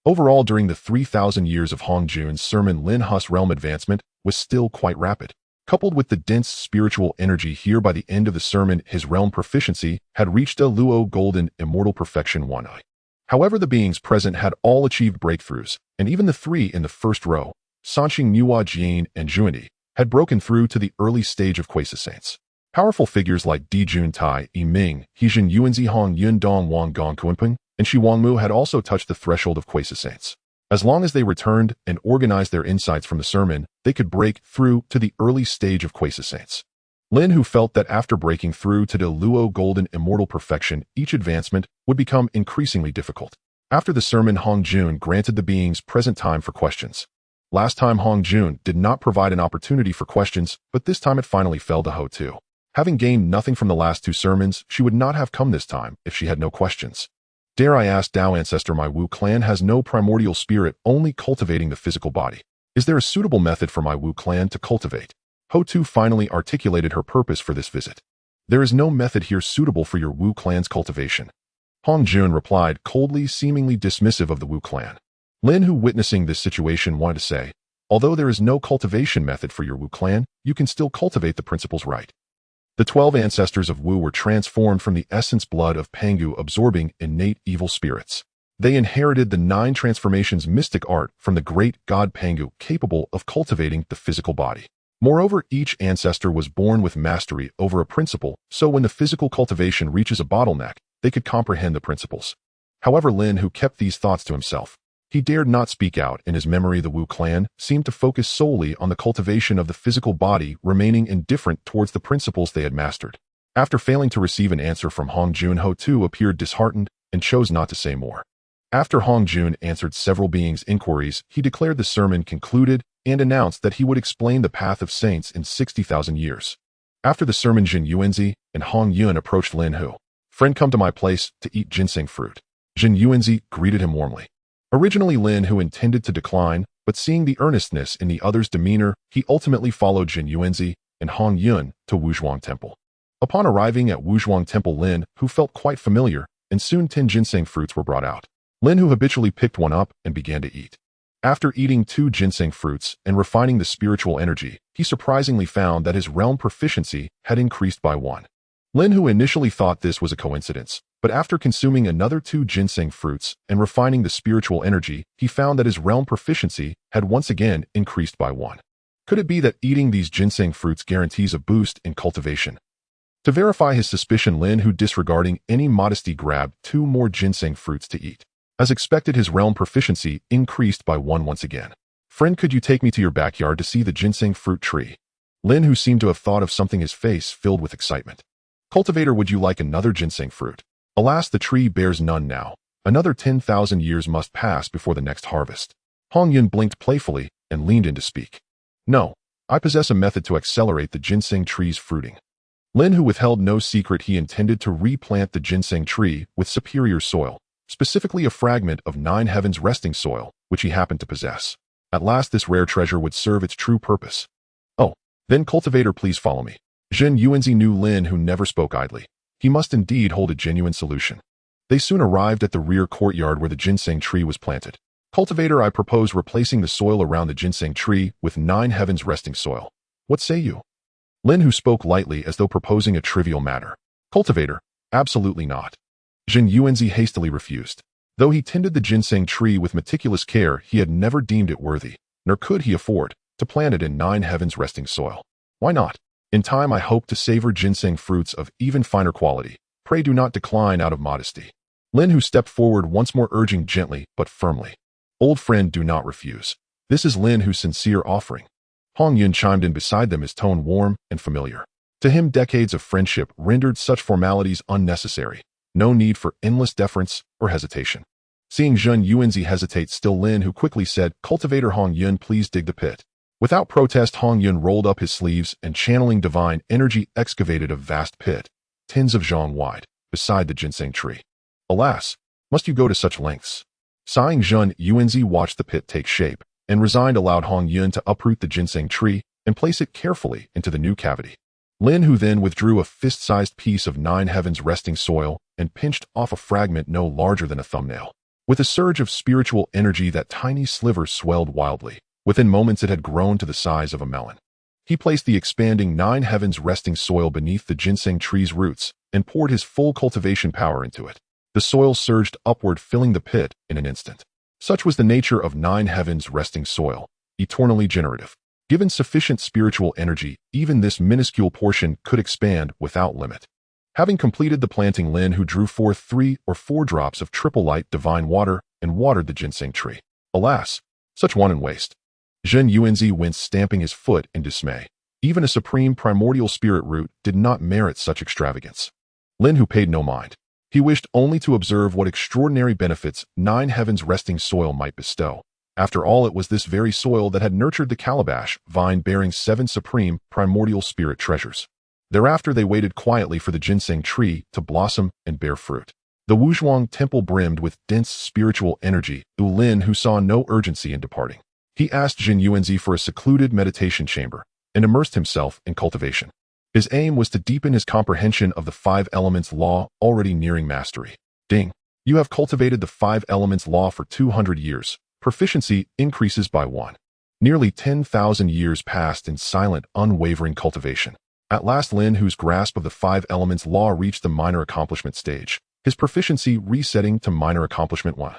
Overall, during the 3,000 years of Hong Jun's sermon, Lin Hu's realm advancement was still quite rapid. Coupled with the dense spiritual energy here, by the end of the sermon, his realm proficiency had reached a Luo Golden Immortal Perfection 1. However, the beings present had all achieved breakthroughs, and even the 3 in the first row, Sanxing, Nuo Jian, and Juandi, had broken through to the early stage of quasi-saints. Powerful figures like Di Juntai, Yi Ming, Hijin Yuanzi, Hong Yun Dong, Wang Gong Kuanping, and Shi Wangmu had also touched the threshold of quasi-saints. As long as they returned and organized their insights from the sermon, they could break through to the early stage of quasi-saints. Lin Hu felt that after breaking through to the Luo Golden Immortal Perfection, each advancement would become increasingly difficult. After the sermon, Hong Jun granted the beings present time for questions. Last time, Hong Jun did not provide an opportunity for questions, but this time it finally fell to Ho Tu. Having gained nothing from the last 2 sermons, she would not have come this time if she had no questions. Dare I ask, Dao Ancestor, my Wu clan has no primordial spirit, only cultivating the physical body. Is there a suitable method for my Wu clan to cultivate? Ho Tu finally articulated her purpose for this visit. There is no method here suitable for your Wu clan's cultivation. Hong Jun replied coldly, seemingly dismissive of the Wu clan. Lin Hu, witnessing this situation, wanted to say, although there is no cultivation method for your Wu clan, you can still cultivate the principles right. The 12 ancestors of Wu were transformed from the essence blood of Pangu, absorbing innate evil spirits. They inherited the 9 transformations mystic art from the great god Pangu, capable of cultivating the physical body. Moreover, each ancestor was born with mastery over a principle, so when the physical cultivation reaches a bottleneck, they could comprehend the principles. However, Lin Hu kept these thoughts to himself. He dared not speak out. In his memory, the Wu clan seemed to focus solely on the cultivation of the physical body, remaining indifferent towards the principles they had mastered. After failing to receive an answer from Hong Jun, Ho Tu appeared disheartened and chose not to say more. After Hong Jun answered several beings' inquiries, he declared the sermon concluded and announced that he would explain the path of saints in 60,000 years. After the sermon, Jin Yuanzi and Hong Yun approached Lin Hu. Friend, come to my place to eat ginseng fruit. Jin Yuanzi greeted him warmly. Originally, Lin Hu intended to decline, but seeing the earnestness in the other's demeanor, he ultimately followed Jin Yuanzi and Hong Yun to Wuzhuang Temple. Upon arriving at Wuzhuang Temple, Lin Hu felt quite familiar, and soon 10 ginseng fruits were brought out. Lin Hu habitually picked one up and began to eat. After eating 2 ginseng fruits and refining the spiritual energy, he surprisingly found that his realm proficiency had increased by 1. Lin Hu initially thought this was a coincidence, but after consuming another 2 ginseng fruits and refining the spiritual energy, he found that his realm proficiency had once again increased by 1. Could it be that eating these ginseng fruits guarantees a boost in cultivation? To verify his suspicion, Lin Hu, disregarding any modesty, grabbed 2 more ginseng fruits to eat. As expected, his realm proficiency increased by 1 once again. Friend, could you take me to your backyard to see the ginseng fruit tree? Lin Hu seemed to have thought of something, his face filled with excitement. Cultivator, would you like another ginseng fruit? Alas, the tree bears none now. Another 10,000 years must pass before the next harvest. Hong Yun blinked playfully and leaned in to speak. No, I possess a method to accelerate the ginseng tree's fruiting. Lin Hu withheld no secret. He intended to replant the ginseng tree with superior soil, specifically a fragment of 9 heavens resting soil, which he happened to possess. At last, this rare treasure would serve its true purpose. Oh, then cultivator, please follow me. Jin Yuanzi knew Lin Hu never spoke idly. He must indeed hold a genuine solution. They soon arrived at the rear courtyard where the ginseng tree was planted. Cultivator, I propose replacing the soil around the ginseng tree with 9 heavens resting soil. What say you? Lin Hu spoke lightly, as though proposing a trivial matter. Cultivator, absolutely not. Jin Yuanzi hastily refused. Though he tended the ginseng tree with meticulous care, he had never deemed it worthy, nor could he afford, to plant it in 9 heavens resting soil. Why not? In time I hope to savor ginseng fruits of even finer quality. Pray do not decline out of modesty. Lin Hu stepped forward once more, urging gently but firmly. Old friend, do not refuse. This is Lin Hu's sincere offering. Hong Yun chimed in beside them, his tone warm and familiar. To him, decades of friendship rendered such formalities unnecessary. No need for endless deference or hesitation. Seeing Jin Yuanzi hesitate still, Lin Hu quickly said, Cultivator Hong Yun, please dig the pit. Without protest, Hong Yun rolled up his sleeves and, channeling divine energy, excavated a vast pit, tens of zhang wide, beside the ginseng tree. Alas, must you go to such lengths? Sighing, Jin Yuanzi watched the pit take shape, and resigned allowed Hong Yun to uproot the ginseng tree and place it carefully into the new cavity. Lin Hu then withdrew a fist-sized piece of 9 heavens resting soil and pinched off a fragment no larger than a thumbnail. With a surge of spiritual energy, that tiny sliver swelled wildly. Within moments it had grown to the size of a melon. He placed the expanding 9 heavens resting soil beneath the ginseng tree's roots and poured his full cultivation power into it. The soil surged upward, filling the pit in an instant. Such was the nature of 9 heavens resting soil, eternally generative. Given sufficient spiritual energy, even this minuscule portion could expand without limit. Having completed the planting, Lin Hu drew forth 3 or 4 drops of triple light divine water and watered the ginseng tree. Alas, such wanton waste. Jin Yuanzi winced, stamping his foot in dismay. Even a supreme primordial spirit root did not merit such extravagance. Lin Hu paid no mind. He wished only to observe what extraordinary benefits 9 heavens resting soil might bestow. After all, it was this very soil that had nurtured the calabash vine bearing 7 supreme primordial spirit treasures. Thereafter they waited quietly for the ginseng tree to blossom and bear fruit. The Wuzhuang temple brimmed with dense spiritual energy. Lin Hu saw no urgency in departing. He asked Jin Yuanzi for a secluded meditation chamber and immersed himself in cultivation. His aim was to deepen his comprehension of the 5 elements law, already nearing mastery. Ding. You have cultivated the 5 elements law for 200 years. Proficiency increases by 1. Nearly 10,000 years passed in silent, unwavering cultivation. At last, Lin Hu's grasp of the 5 elements law reached the minor accomplishment stage, his proficiency resetting to minor accomplishment 1.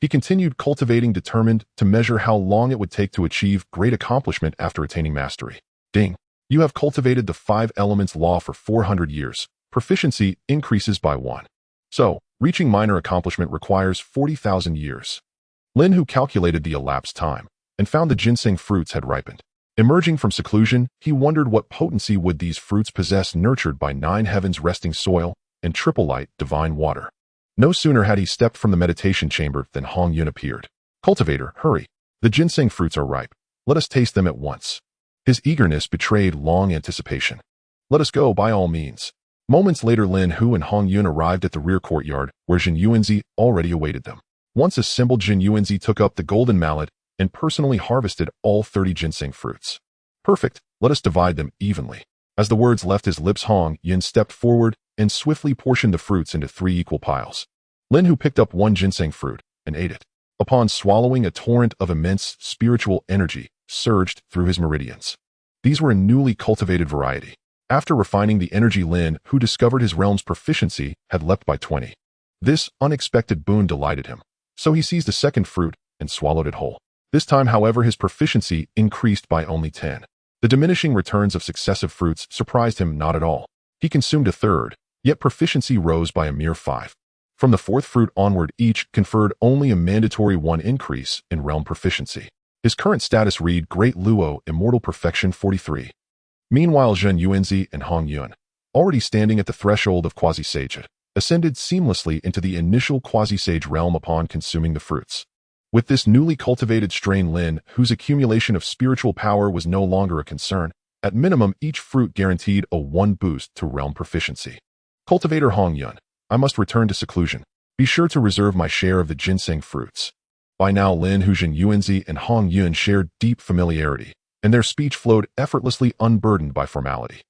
He continued cultivating, determined to measure how long it would take to achieve great accomplishment after attaining mastery. Ding. You have cultivated the 5 elements law for 400 years. Proficiency increases by 1. So, reaching minor accomplishment requires 40,000 years. Lin Hu calculated the elapsed time and found the ginseng fruits had ripened. Emerging from seclusion, he wondered what potency would these fruits possess, nurtured by 9 heavens resting soil and triple light divine water. No sooner had he stepped from the meditation chamber than Hong Yun appeared. Cultivator, hurry. The ginseng fruits are ripe. Let us taste them at once. His eagerness betrayed long anticipation. Let us go, by all means. Moments later, Lin Hu and Hong Yun arrived at the rear courtyard, where Jin Yuanzi already awaited them. Once assembled, Jin Yuanzi took up the golden mallet and personally harvested all 30 ginseng fruits. Perfect, let us divide them evenly. As the words left his lips, Hong Yun stepped forward and swiftly portioned the fruits into 3 equal piles. Lin Hu picked up 1 ginseng fruit and ate it. Upon swallowing, a torrent of immense spiritual energy surged through his meridians. These were a newly cultivated variety. After refining the energy, Lin Hu discovered his realm's proficiency had leapt by 20. This unexpected boon delighted him, so he seized a second fruit and swallowed it whole. This time, however, his proficiency increased by only 10. The diminishing returns of successive fruits surprised him not at all. He consumed a third, yet proficiency rose by a mere 5. From the 4th fruit onward, each conferred only a mandatory 1 increase in realm proficiency. His current status read Great Dao, Immortal Perfection 43. Meanwhile, Jin Yuanzi and Hong Yun, already standing at the threshold of quasi-sagehood, ascended seamlessly into the initial quasi-sage realm upon consuming the fruits. With this newly cultivated strain, Lin Hu's accumulation of spiritual power was no longer a concern. At minimum, each fruit guaranteed a 1 boost to realm proficiency. Cultivator Hong Yun, I must return to seclusion. Be sure to reserve my share of the ginseng fruits. By now, Lin Hu, Jin Yuanzi, and Hong Yun shared deep familiarity, and their speech flowed effortlessly, unburdened by formality.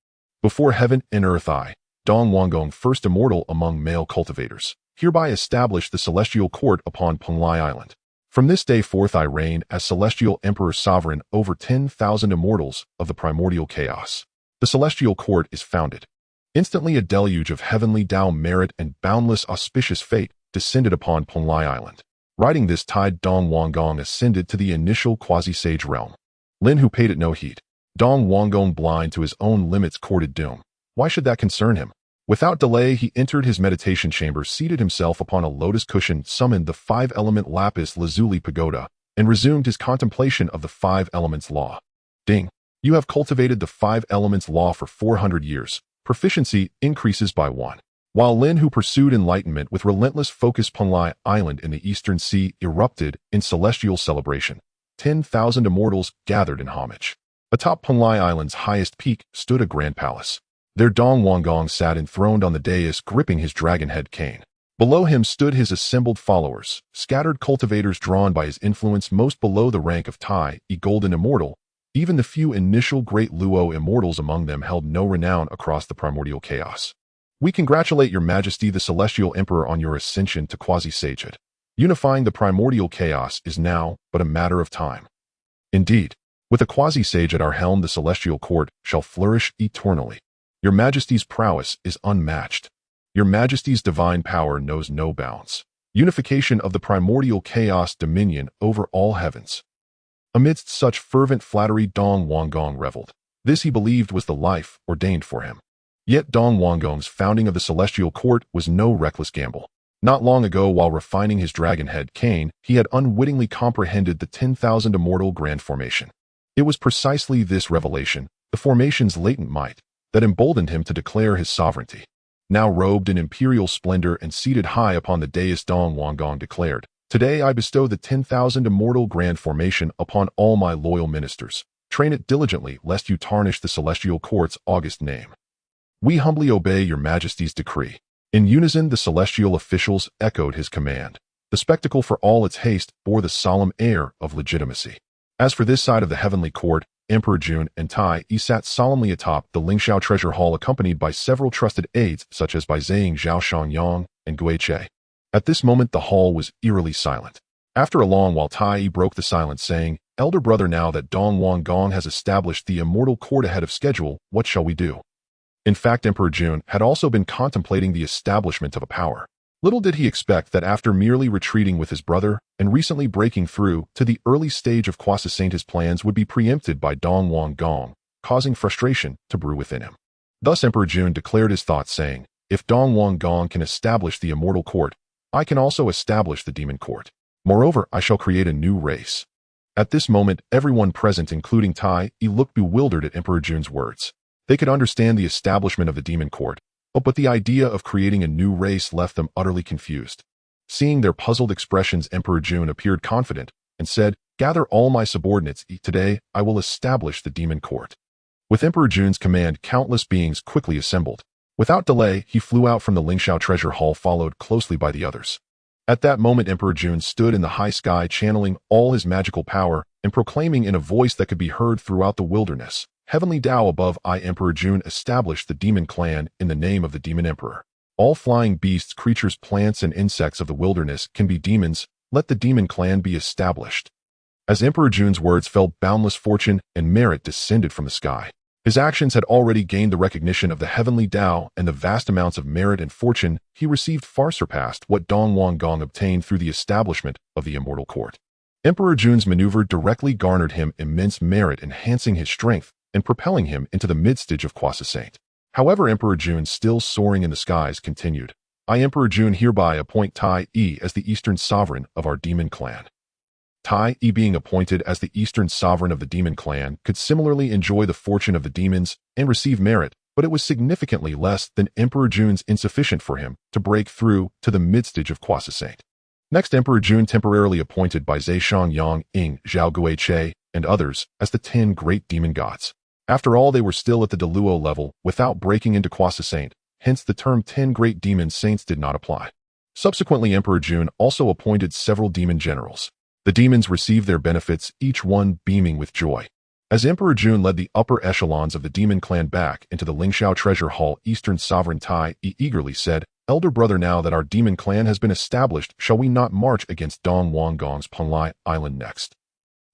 Before heaven and earth, I, Dong Wanggong, first immortal among male cultivators, hereby establish the celestial court upon Penglai Island. From this day forth I reign as celestial emperor sovereign over 10,000 immortals of the primordial chaos. The celestial court is founded. Instantly a deluge of heavenly Dao merit and boundless auspicious fate descended upon Ponlai Island. Riding this tide, Dong Wanggong ascended to the initial quasi-sage realm. Lin Hu paid it no heed. Dong Wanggong, blind to his own limits, courted doom. Why should that concern him? Without delay, he entered his meditation chamber, seated himself upon a lotus cushion, summoned the five-element lapis lazuli pagoda, and resumed his contemplation of the five elements law. Ding! You have cultivated the five elements law for 400 years. Proficiency increases by 1. While Lin Hu pursued enlightenment with relentless focus, Ponlai Island in the Eastern Sea erupted in celestial celebration. 10,000 immortals gathered in homage. Atop Ponlai Island's highest peak stood a grand palace. There Dong Wanggong sat enthroned on the dais, gripping his dragon-head cane. Below him stood his assembled followers, scattered cultivators drawn by his influence, most below the rank of Tai, a golden immortal. Even the few initial Great Luo immortals among them held no renown across the Primordial Chaos. We congratulate Your Majesty the Celestial Emperor on your ascension to quasi-sagehood. Unifying the Primordial Chaos is now but a matter of time. Indeed, with a quasi-sage at our helm, the Celestial Court shall flourish eternally. Your Majesty's prowess is unmatched. Your Majesty's divine power knows no bounds. Unification of the Primordial Chaos dominion over all heavens. Amidst such fervent flattery, Dong Wanggong reveled. This he believed was the life ordained for him. Yet Dong Wanggong's founding of the Celestial Court was no reckless gamble. Not long ago, while refining his dragon-head cane, he had unwittingly comprehended the 10,000 immortal grand formation. It was precisely this revelation, the formation's latent might, that emboldened him to declare his sovereignty. Now robed in imperial splendor and seated high upon the dais, Dong Wanggong declared, "Today I bestow the 10,000 immortal grand formation upon all my loyal ministers. Train it diligently, lest you tarnish the Celestial Court's august name. We humbly obey Your Majesty's decree." In unison, the celestial officials echoed his command. The spectacle, for all its haste, bore the solemn air of legitimacy. As for this side of the heavenly court, Emperor Jun and Tai Yi sat solemnly atop the Lingxiao treasure hall, accompanied by several trusted aides such as Bai Zhang, Zhao Shangyang, and Gui Che. At this moment the hall was eerily silent. After a long while, Tai Yi broke the silence, saying, "Elder brother, now that Dong Wanggong has established the immortal court ahead of schedule, what shall we do?" In fact, Emperor Jun had also been contemplating the establishment of a power. Little did he expect that after merely retreating with his brother and recently breaking through to the early stage of quasi-saint, his plans would be preempted by Dong Wanggong, causing frustration to brew within him. Thus Emperor Jun declared his thoughts, saying, "If Dong Wanggong can establish the immortal court, I can also establish the demon court. Moreover, I shall create a new race." At this moment, everyone present, including Tai Yi, looked bewildered at Emperor Jun's words. They could understand the establishment of the demon court, but the idea of creating a new race left them utterly confused. Seeing their puzzled expressions, Emperor Jun appeared confident and said, "Gather all my subordinates. Today, I will establish the demon court." With Emperor Jun's command, countless beings quickly assembled. Without delay, he flew out from the Lingxiao treasure hall, followed closely by the others. At that moment, Emperor Jun stood in the high sky, channeling all his magical power and proclaiming in a voice that could be heard throughout the wilderness, "Heavenly Dao above, I, Emperor Jun, establish the demon clan in the name of the demon emperor. All flying beasts, creatures, plants, and insects of the wilderness can be demons. Let the demon clan be established." As Emperor Jun's words fell, boundless fortune and merit descended from the sky. His actions had already gained the recognition of the heavenly Dao, and the vast amounts of merit and fortune he received far surpassed what Dong Wanggong obtained through the establishment of the immortal court. Emperor Jun's maneuver directly garnered him immense merit, enhancing his strength and propelling him into the mid-stage of quasi-saint. However, Emperor Jun, still soaring in the skies, continued, "I, Emperor Jun, hereby appoint Tai Yi as the Eastern Sovereign of our demon clan." Tai Yi, being appointed as the Eastern Sovereign of the demon clan, could similarly enjoy the fortune of the demons and receive merit, but it was significantly less than Emperor Jun's, insufficient for him to break through to the mid-stage of quasi-saint. Next, Emperor Jun temporarily appointed Bai Zhang Yang, Zhao Gui Che, and others as the 10 great demon gods. After all, they were still at the Deluo level without breaking into quasi-saint, hence the term 10 great demon saints did not apply. Subsequently, Emperor Jun also appointed several demon generals. The demons received their benefits, each one beaming with joy. As Emperor Jun led the upper echelons of the demon clan back into the Lingxiao treasure hall, Eastern Sovereign Tai Yi eagerly said, "Elder brother, now that our demon clan has been established, shall we not march against Dong Wanggong's Ponlai Island next?"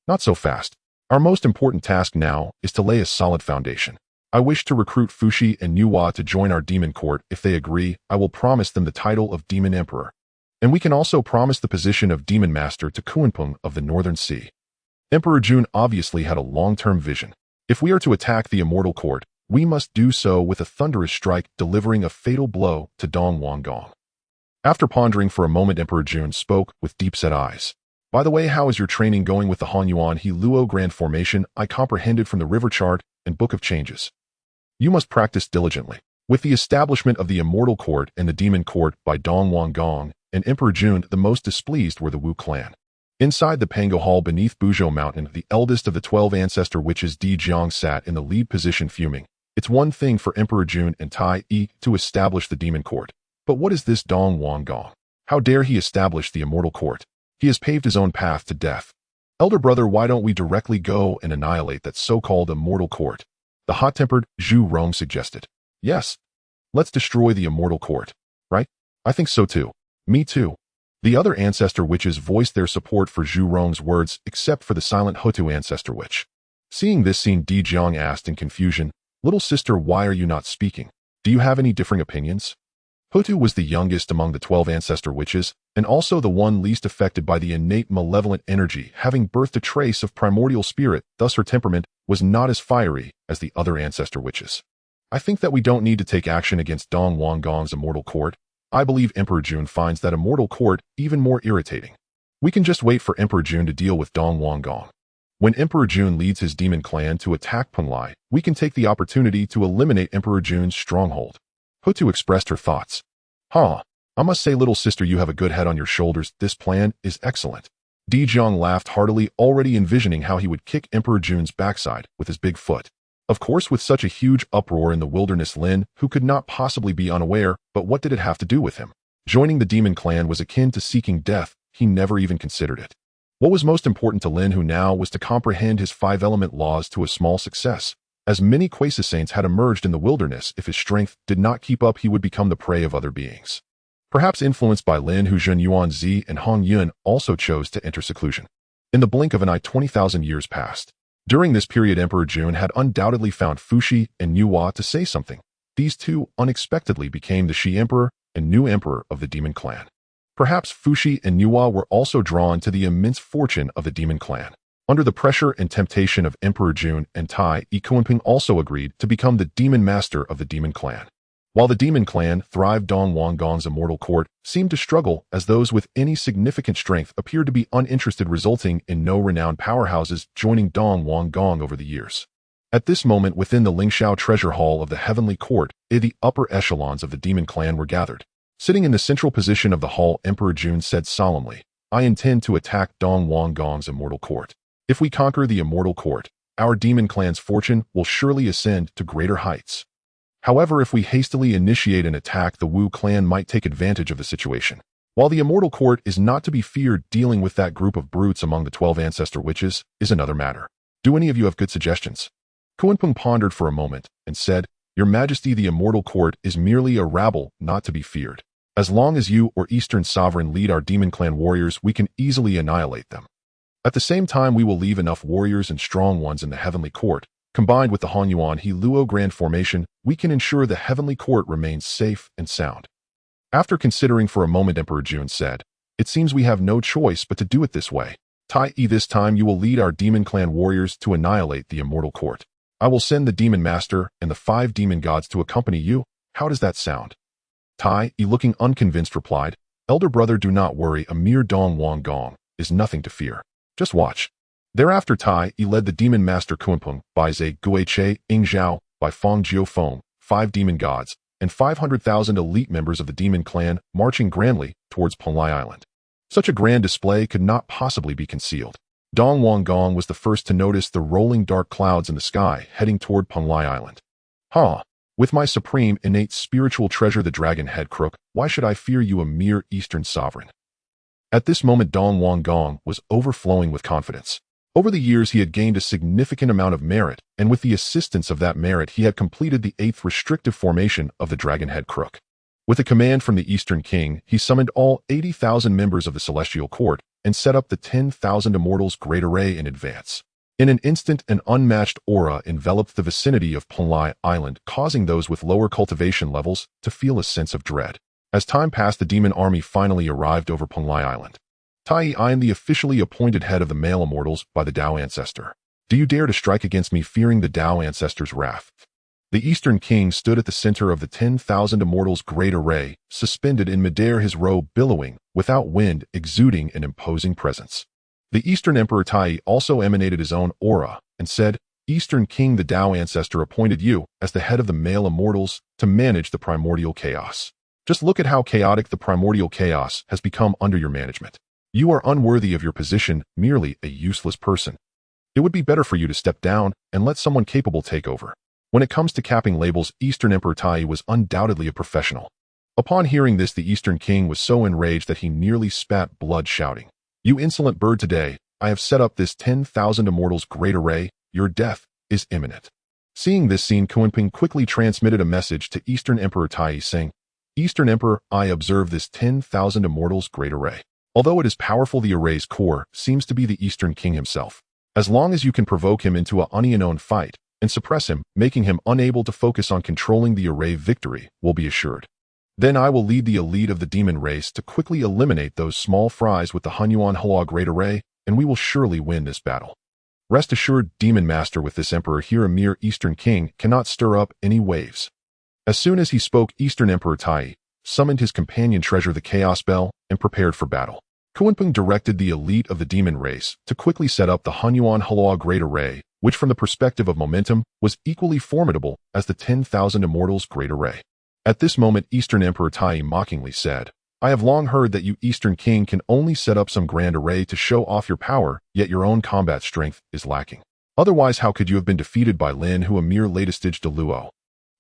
"Not so fast. Our most important task now is to lay a solid foundation. I wish to recruit Fushi and Nuwa to join our demon court. If they agree, I will promise them the title of Demon Emperor. And we can also promise the position of Demon Master to Kunpeng of the Northern Sea. Emperor Jun obviously had a long-term vision. If we are to attack the Immortal Court, we must do so with a thunderous strike, delivering a fatal blow to Dong Wanggong. After pondering for a moment, Emperor Jun spoke with deep-set eyes. By the way, how is your training going with the Hanyuan He Luo Grand Formation I comprehended from the River Chart and Book of Changes? You must practice diligently. With the establishment of the Immortal Court and the Demon Court by Dong Wanggong and Emperor Jun, the most displeased were the Wu clan. Inside the Pango Hall beneath Buzhou Mountain, the eldest of the 12 ancestor witches Di Jiang sat in the lead position fuming. It's one thing for Emperor Jun and Tai Yi to establish the Demon Court. But what is this Dong Wanggong? How dare he establish the Immortal Court? He has paved his own path to death. Elder brother, why don't we directly go and annihilate that so-called Immortal Court? The hot-tempered Zhu Rong suggested. Yes. Let's destroy the Immortal Court. Right? I think so too. Me too. The other ancestor witches voiced their support for Zhu Rong's words, except for the silent Hotu ancestor witch. Seeing this scene, Di Jiang asked in confusion, "Little sister, why are you not speaking? Do you have any differing opinions?" Hotu was the youngest among the 12 ancestor witches, and also the one least affected by the innate malevolent energy, having birthed a trace of primordial spirit, thus her temperament was not as fiery as the other ancestor witches. I think that we don't need to take action against Dong Wanggong's Immortal Court. I believe Emperor Jun finds that Immortal Court even more irritating. We can just wait for Emperor Jun to deal with Dong Wanggong. When Emperor Jun leads his demon clan to attack Penglai, we can take the opportunity to eliminate Emperor Jun's stronghold. Hotu expressed her thoughts. I must say, little sister, you have a good head on your shoulders. This plan is excellent. Di Jiang laughed heartily, already envisioning how he would kick Emperor Jun's backside with his big foot. Of course, with such a huge uproar in the wilderness, Lin Hu could not possibly be unaware, but what did it have to do with him? Joining the demon clan was akin to seeking death. He never even considered it. What was most important to Lin Hu now was to comprehend his 5-element laws to a small success. As many Quasi-Saints had emerged in the wilderness, if his strength did not keep up, he would become the prey of other beings. Perhaps influenced by Lin Hu, Zhen Yuanzi and Hong Yun also chose to enter seclusion. In the blink of an eye, 20,000 years passed. During this period, Emperor Jun had undoubtedly found Fushi and Nuwa to say something. These two unexpectedly became the Shi Emperor and new Emperor of the Demon Clan. Perhaps Fushi and Nuwa were also drawn to the immense fortune of the Demon Clan. Under the pressure and temptation of Emperor Jun and Tai Yi, Kunpeng also agreed to become the Demon Master of the Demon Clan. While the Demon Clan thrived, Dong Wanggong's Immortal Court seemed to struggle, as those with any significant strength appeared to be uninterested, resulting in no renowned powerhouses joining Dong Wanggong over the years. At this moment, within the Lingxiao Treasure Hall of the Heavenly Court, the upper echelons of the Demon Clan were gathered. Sitting in the central position of the hall, Emperor Jun said solemnly, "I intend to attack Dong Wanggong's Immortal Court. If we conquer the Immortal Court, our Demon Clan's fortune will surely ascend to greater heights. However, if we hastily initiate an attack, the Wu clan might take advantage of the situation. While the Immortal Court is not to be feared, dealing with that group of brutes among the 12 ancestor witches is another matter. Do any of you have good suggestions?" Kunpeng pondered for a moment and said, "Your Majesty, the Immortal Court is merely a rabble not to be feared. As long as you or Eastern Sovereign lead our Demon Clan warriors, we can easily annihilate them. At the same time, we will leave enough warriors and strong ones in the Heavenly Court. Combined with the Hanyuan He Luo Grand Formation, we can ensure the Heavenly Court remains safe and sound." After considering for a moment, Emperor Jun said, "It seems we have no choice but to do it this way. Tai Yi, this time you will lead our Demon Clan warriors to annihilate the Immortal Court. I will send the Demon Master and the 5 demon gods to accompany you. How does that sound?" Tai Yi, looking unconvinced, replied, "Elder brother, do not worry. A mere Dong Wanggong is nothing to fear. Just watch." Thereafter, Tai Yi led the Demon Master Kunpeng, by Zhe Guiche, Ing Zhao, by Feng Jiufeng, 5 demon gods, and 500,000 elite members of the Demon Clan, marching grandly towards Penglai Island. Such a grand display could not possibly be concealed. Dong Wanggong was the first to notice the rolling dark clouds in the sky heading toward Penglai Island. With my supreme innate spiritual treasure, the Dragon Head Crook, why should I fear you, a mere Eastern Sovereign? At this moment, Dong Wanggong was overflowing with confidence. Over the years, he had gained a significant amount of merit, and with the assistance of that merit, he had completed the 8th restrictive formation of the Dragon Head Crook. With a command from the Eastern King, he summoned all 80,000 members of the Celestial Court and set up the 10,000 Immortals Great Array in advance. In an instant, an unmatched aura enveloped the vicinity of Primordial Island, causing those with lower cultivation levels to feel a sense of dread. As time passed, the demon army finally arrived over Primordial Island. Tai, I am the officially appointed head of the male immortals by the Dao Ancestor. Do you dare to strike against me, fearing the Dao Ancestor's wrath? The Eastern King stood at the center of the 10,000 immortals' great array, suspended in midair, his robe billowing, without wind, exuding an imposing presence. The Eastern Emperor Tai also emanated his own aura and said, Eastern King, the Dao Ancestor appointed you as the head of the male immortals to manage the Primordial Chaos. Just look at how chaotic the Primordial Chaos has become under your management. You are unworthy of your position, merely a useless person. It would be better for you to step down and let someone capable take over. When it comes to capping labels, Eastern Emperor Tai was undoubtedly a professional. Upon hearing this, the Eastern King was so enraged that he nearly spat blood, shouting, You insolent bird, today I have set up this 10,000 immortals great array. Your death is imminent. Seeing this scene, Kunping quickly transmitted a message to Eastern Emperor Tai, saying, Eastern Emperor, I observe this 10,000 immortals great array. Although it is powerful, the array's core seems to be the Eastern King himself. As long as you can provoke him into a unknown fight and suppress him, making him unable to focus on controlling the array, victory will be assured. Then I will lead the elite of the demon race to quickly eliminate those small fries with the Hunyuan Hua great array, and we will surely win this battle. Rest assured, Demon Master, with this Emperor here, a mere Eastern King cannot stir up any waves. As soon as he spoke, Eastern Emperor Tai summoned his companion treasure, the Chaos Bell, and prepared for battle. Kunping directed the elite of the demon race to quickly set up the Hunyuan Hua great array, which from the perspective of momentum was equally formidable as the 10,000 immortals great array. At this moment, Eastern Emperor Tai mockingly said, I have long heard that you, Eastern King, can only set up some grand array to show off your power, yet your own combat strength is lacking. Otherwise, how could you have been defeated by Lin Hu, a mere latest-stage Deluo?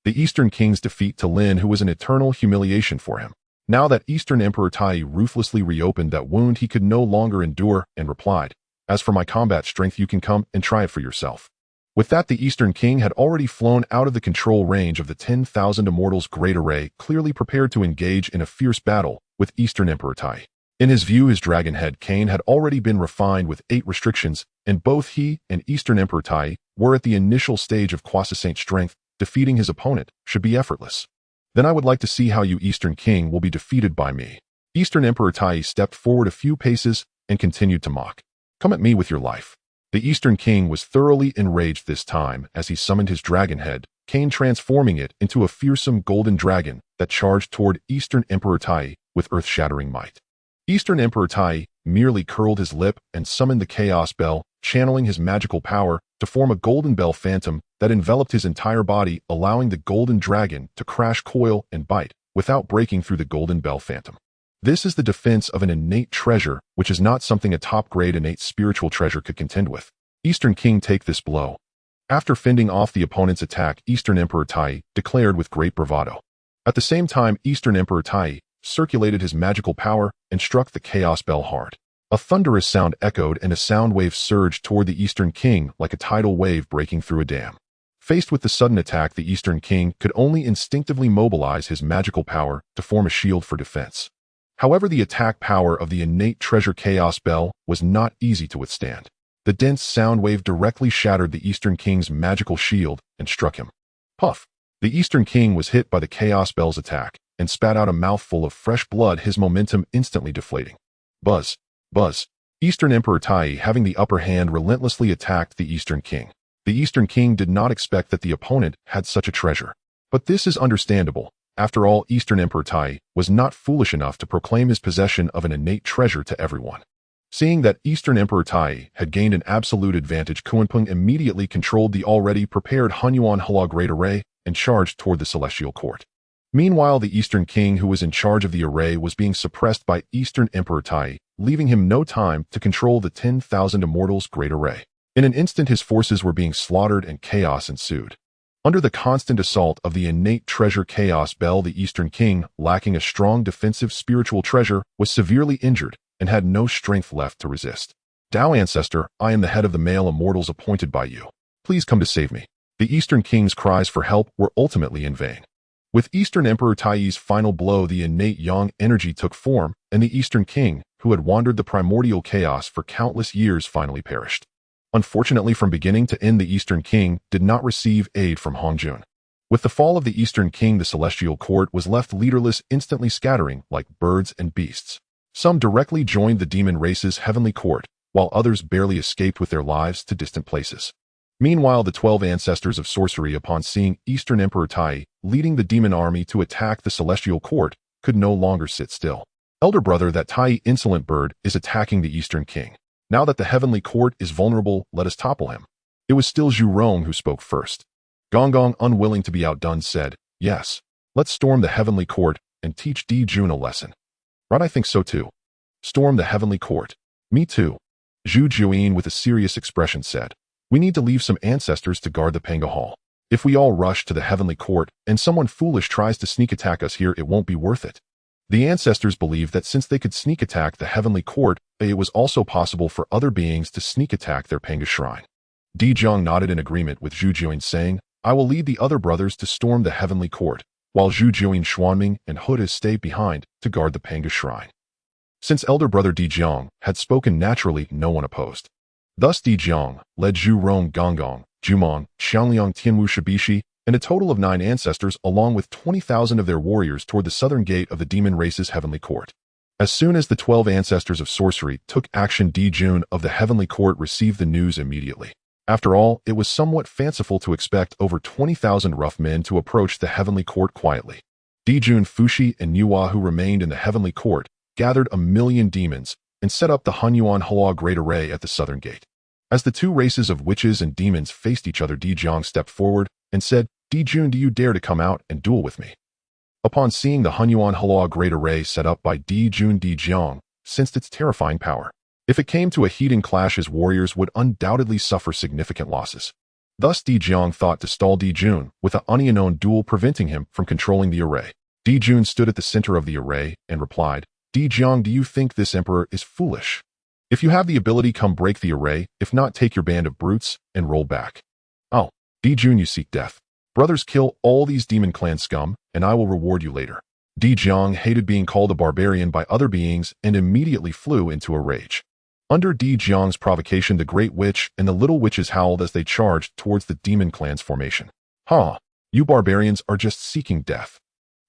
The Eastern King's defeat to Lin Hu was an eternal humiliation for him. Now that Eastern Emperor Tai ruthlessly reopened that wound he could no longer endure, and replied, As for my combat strength, you can come and try it for yourself. With that, the Eastern King had already flown out of the control range of the 10,000 immortals great array, clearly prepared to engage in a fierce battle with Eastern Emperor Tai. In his view, his dragon head cane had already been refined with 8 restrictions, and both he and Eastern Emperor Tai were at the initial stage of quasi-saint strength. Defeating his opponent should be effortless. Then I would like to see how you, Eastern King, will be defeated by me. Eastern Emperor Tai stepped forward a few paces and continued to mock. Come at me with your life. The Eastern King was thoroughly enraged this time as he summoned his dragon head cane, transforming it into a fearsome golden dragon that charged toward Eastern Emperor Tai with earth-shattering might. Eastern Emperor Tai merely curled his lip and summoned the Chaos Bell, channeling his magical power to form a golden bell phantom that enveloped his entire body, allowing the golden dragon to crash, coil, and bite without breaking through the golden bell phantom. This is the defense of an innate treasure, which is not something a top-grade innate spiritual treasure could contend with. Eastern King take this blow. After fending off the opponent's attack, Eastern Emperor Tai declared with great bravado. At the same time, Eastern Emperor Tai circulated his magical power and struck the Chaos Bell hard. A thunderous sound echoed and a sound wave surged toward the Eastern King like a tidal wave breaking through a dam. Faced with the sudden attack, the Eastern King could only instinctively mobilize his magical power to form a shield for defense. However, the attack power of the innate treasure Chaos Bell was not easy to withstand. The dense sound wave directly shattered the Eastern King's magical shield and struck him. Puff! The Eastern King was hit by the Chaos Bell's attack and spat out a mouthful of fresh blood, his momentum instantly deflating. Buzz! Buzz! Eastern Emperor Tai, having the upper hand, relentlessly attacked the Eastern King. The Eastern King did not expect that the opponent had such a treasure. But this is understandable. After all, Eastern Emperor Tai was not foolish enough to proclaim his possession of an innate treasure to everyone. Seeing that Eastern Emperor Tai had gained an absolute advantage, Kunping immediately controlled the already prepared Hunyuan Hua Great Array and charged toward the Celestial Court. Meanwhile, the Eastern King, who was in charge of the array, was being suppressed by Eastern Emperor Tai, leaving him no time to control the 10,000 Immortals Great Array. In an instant, his forces were being slaughtered and chaos ensued. Under the constant assault of the innate treasure Chaos Bell, the Eastern King, lacking a strong defensive spiritual treasure, was severely injured and had no strength left to resist. Dao Ancestor, I am the head of the male immortals appointed by you. Please come to save me. The Eastern King's cries for help were ultimately in vain. With Eastern Emperor Tai's final blow, the innate yang energy took form, and the Eastern King, who had wandered the primordial chaos for countless years, finally perished. Unfortunately, from beginning to end, the Eastern King did not receive aid from Hongjun. With the fall of the Eastern King, the Celestial Court was left leaderless, instantly scattering like birds and beasts. Some directly joined the demon race's heavenly court, while others barely escaped with their lives to distant places. Meanwhile, the 12 ancestors of sorcery, upon seeing Eastern Emperor Tai leading the demon army to attack the Celestial Court, could no longer sit still. Elder brother, that Tai insolent bird is attacking the Eastern King. Now that the heavenly court is vulnerable, let us topple him. It was still Zhu Rong who spoke first. Gong, unwilling to be outdone, said, "Yes, let's storm the heavenly court and teach Di Jun a lesson." "Right, I think so too. Storm the heavenly court." "Me too." Zhu Juyin, with a serious expression, said, "We need to leave some ancestors to guard the Panga Hall. If we all rush to the heavenly court and someone foolish tries to sneak attack us here, it won't be worth it." The ancestors believed that since they could sneak attack the heavenly court, it was also possible for other beings to sneak attack their Panga shrine. Di Jiang nodded in agreement with Zhu Juyin, saying, "I will lead the other brothers to storm the heavenly court, while Zhu Juyin, Xuanming, and Hood stay behind to guard the Panga shrine." Since elder brother Di Jiang had spoken naturally, no one opposed. Thus Di Jiang led Zhu Rong, Gong, Jumong, Xiangliang, Tianwu, Shibishi, and a total of 9 ancestors along with 20,000 of their warriors toward the southern gate of the demon race's heavenly court. As soon as the 12 ancestors of sorcery took action, Di Jun of the heavenly court received the news immediately. After all, it was somewhat fanciful to expect over 20,000 rough men to approach the heavenly court quietly. Di Jun, Fushi, and Nuwa, who remained in the heavenly court, gathered 1,000,000 demons and set up the Hunyuan Hua Great Array at the southern gate. As the two races of witches and demons faced each other, Di Jiang stepped forward and said, "Di Jun, do you dare to come out and duel with me?" Upon seeing the Hunyuan Hua Great Array set up by Di Jun, Di Jiang sensed its terrifying power. If it came to a heated clash, his warriors would undoubtedly suffer significant losses. Thus Di Jiang thought to stall Di Jun with an unknown duel, preventing him from controlling the array. Di Jun stood at the center of the array and replied, "Di Jiang, do you think this emperor is foolish? If you have the ability, come break the array. If not, take your band of brutes and roll back." "Oh, Di Jun, you seek death. Brothers, kill all these demon clan scum, and I will reward you later." Di Jiang hated being called a barbarian by other beings and immediately flew into a rage. Under Di Jiang's provocation, the Great Witch and the Little Witches howled as they charged towards the demon clan's formation. "Ha! You barbarians are just seeking death.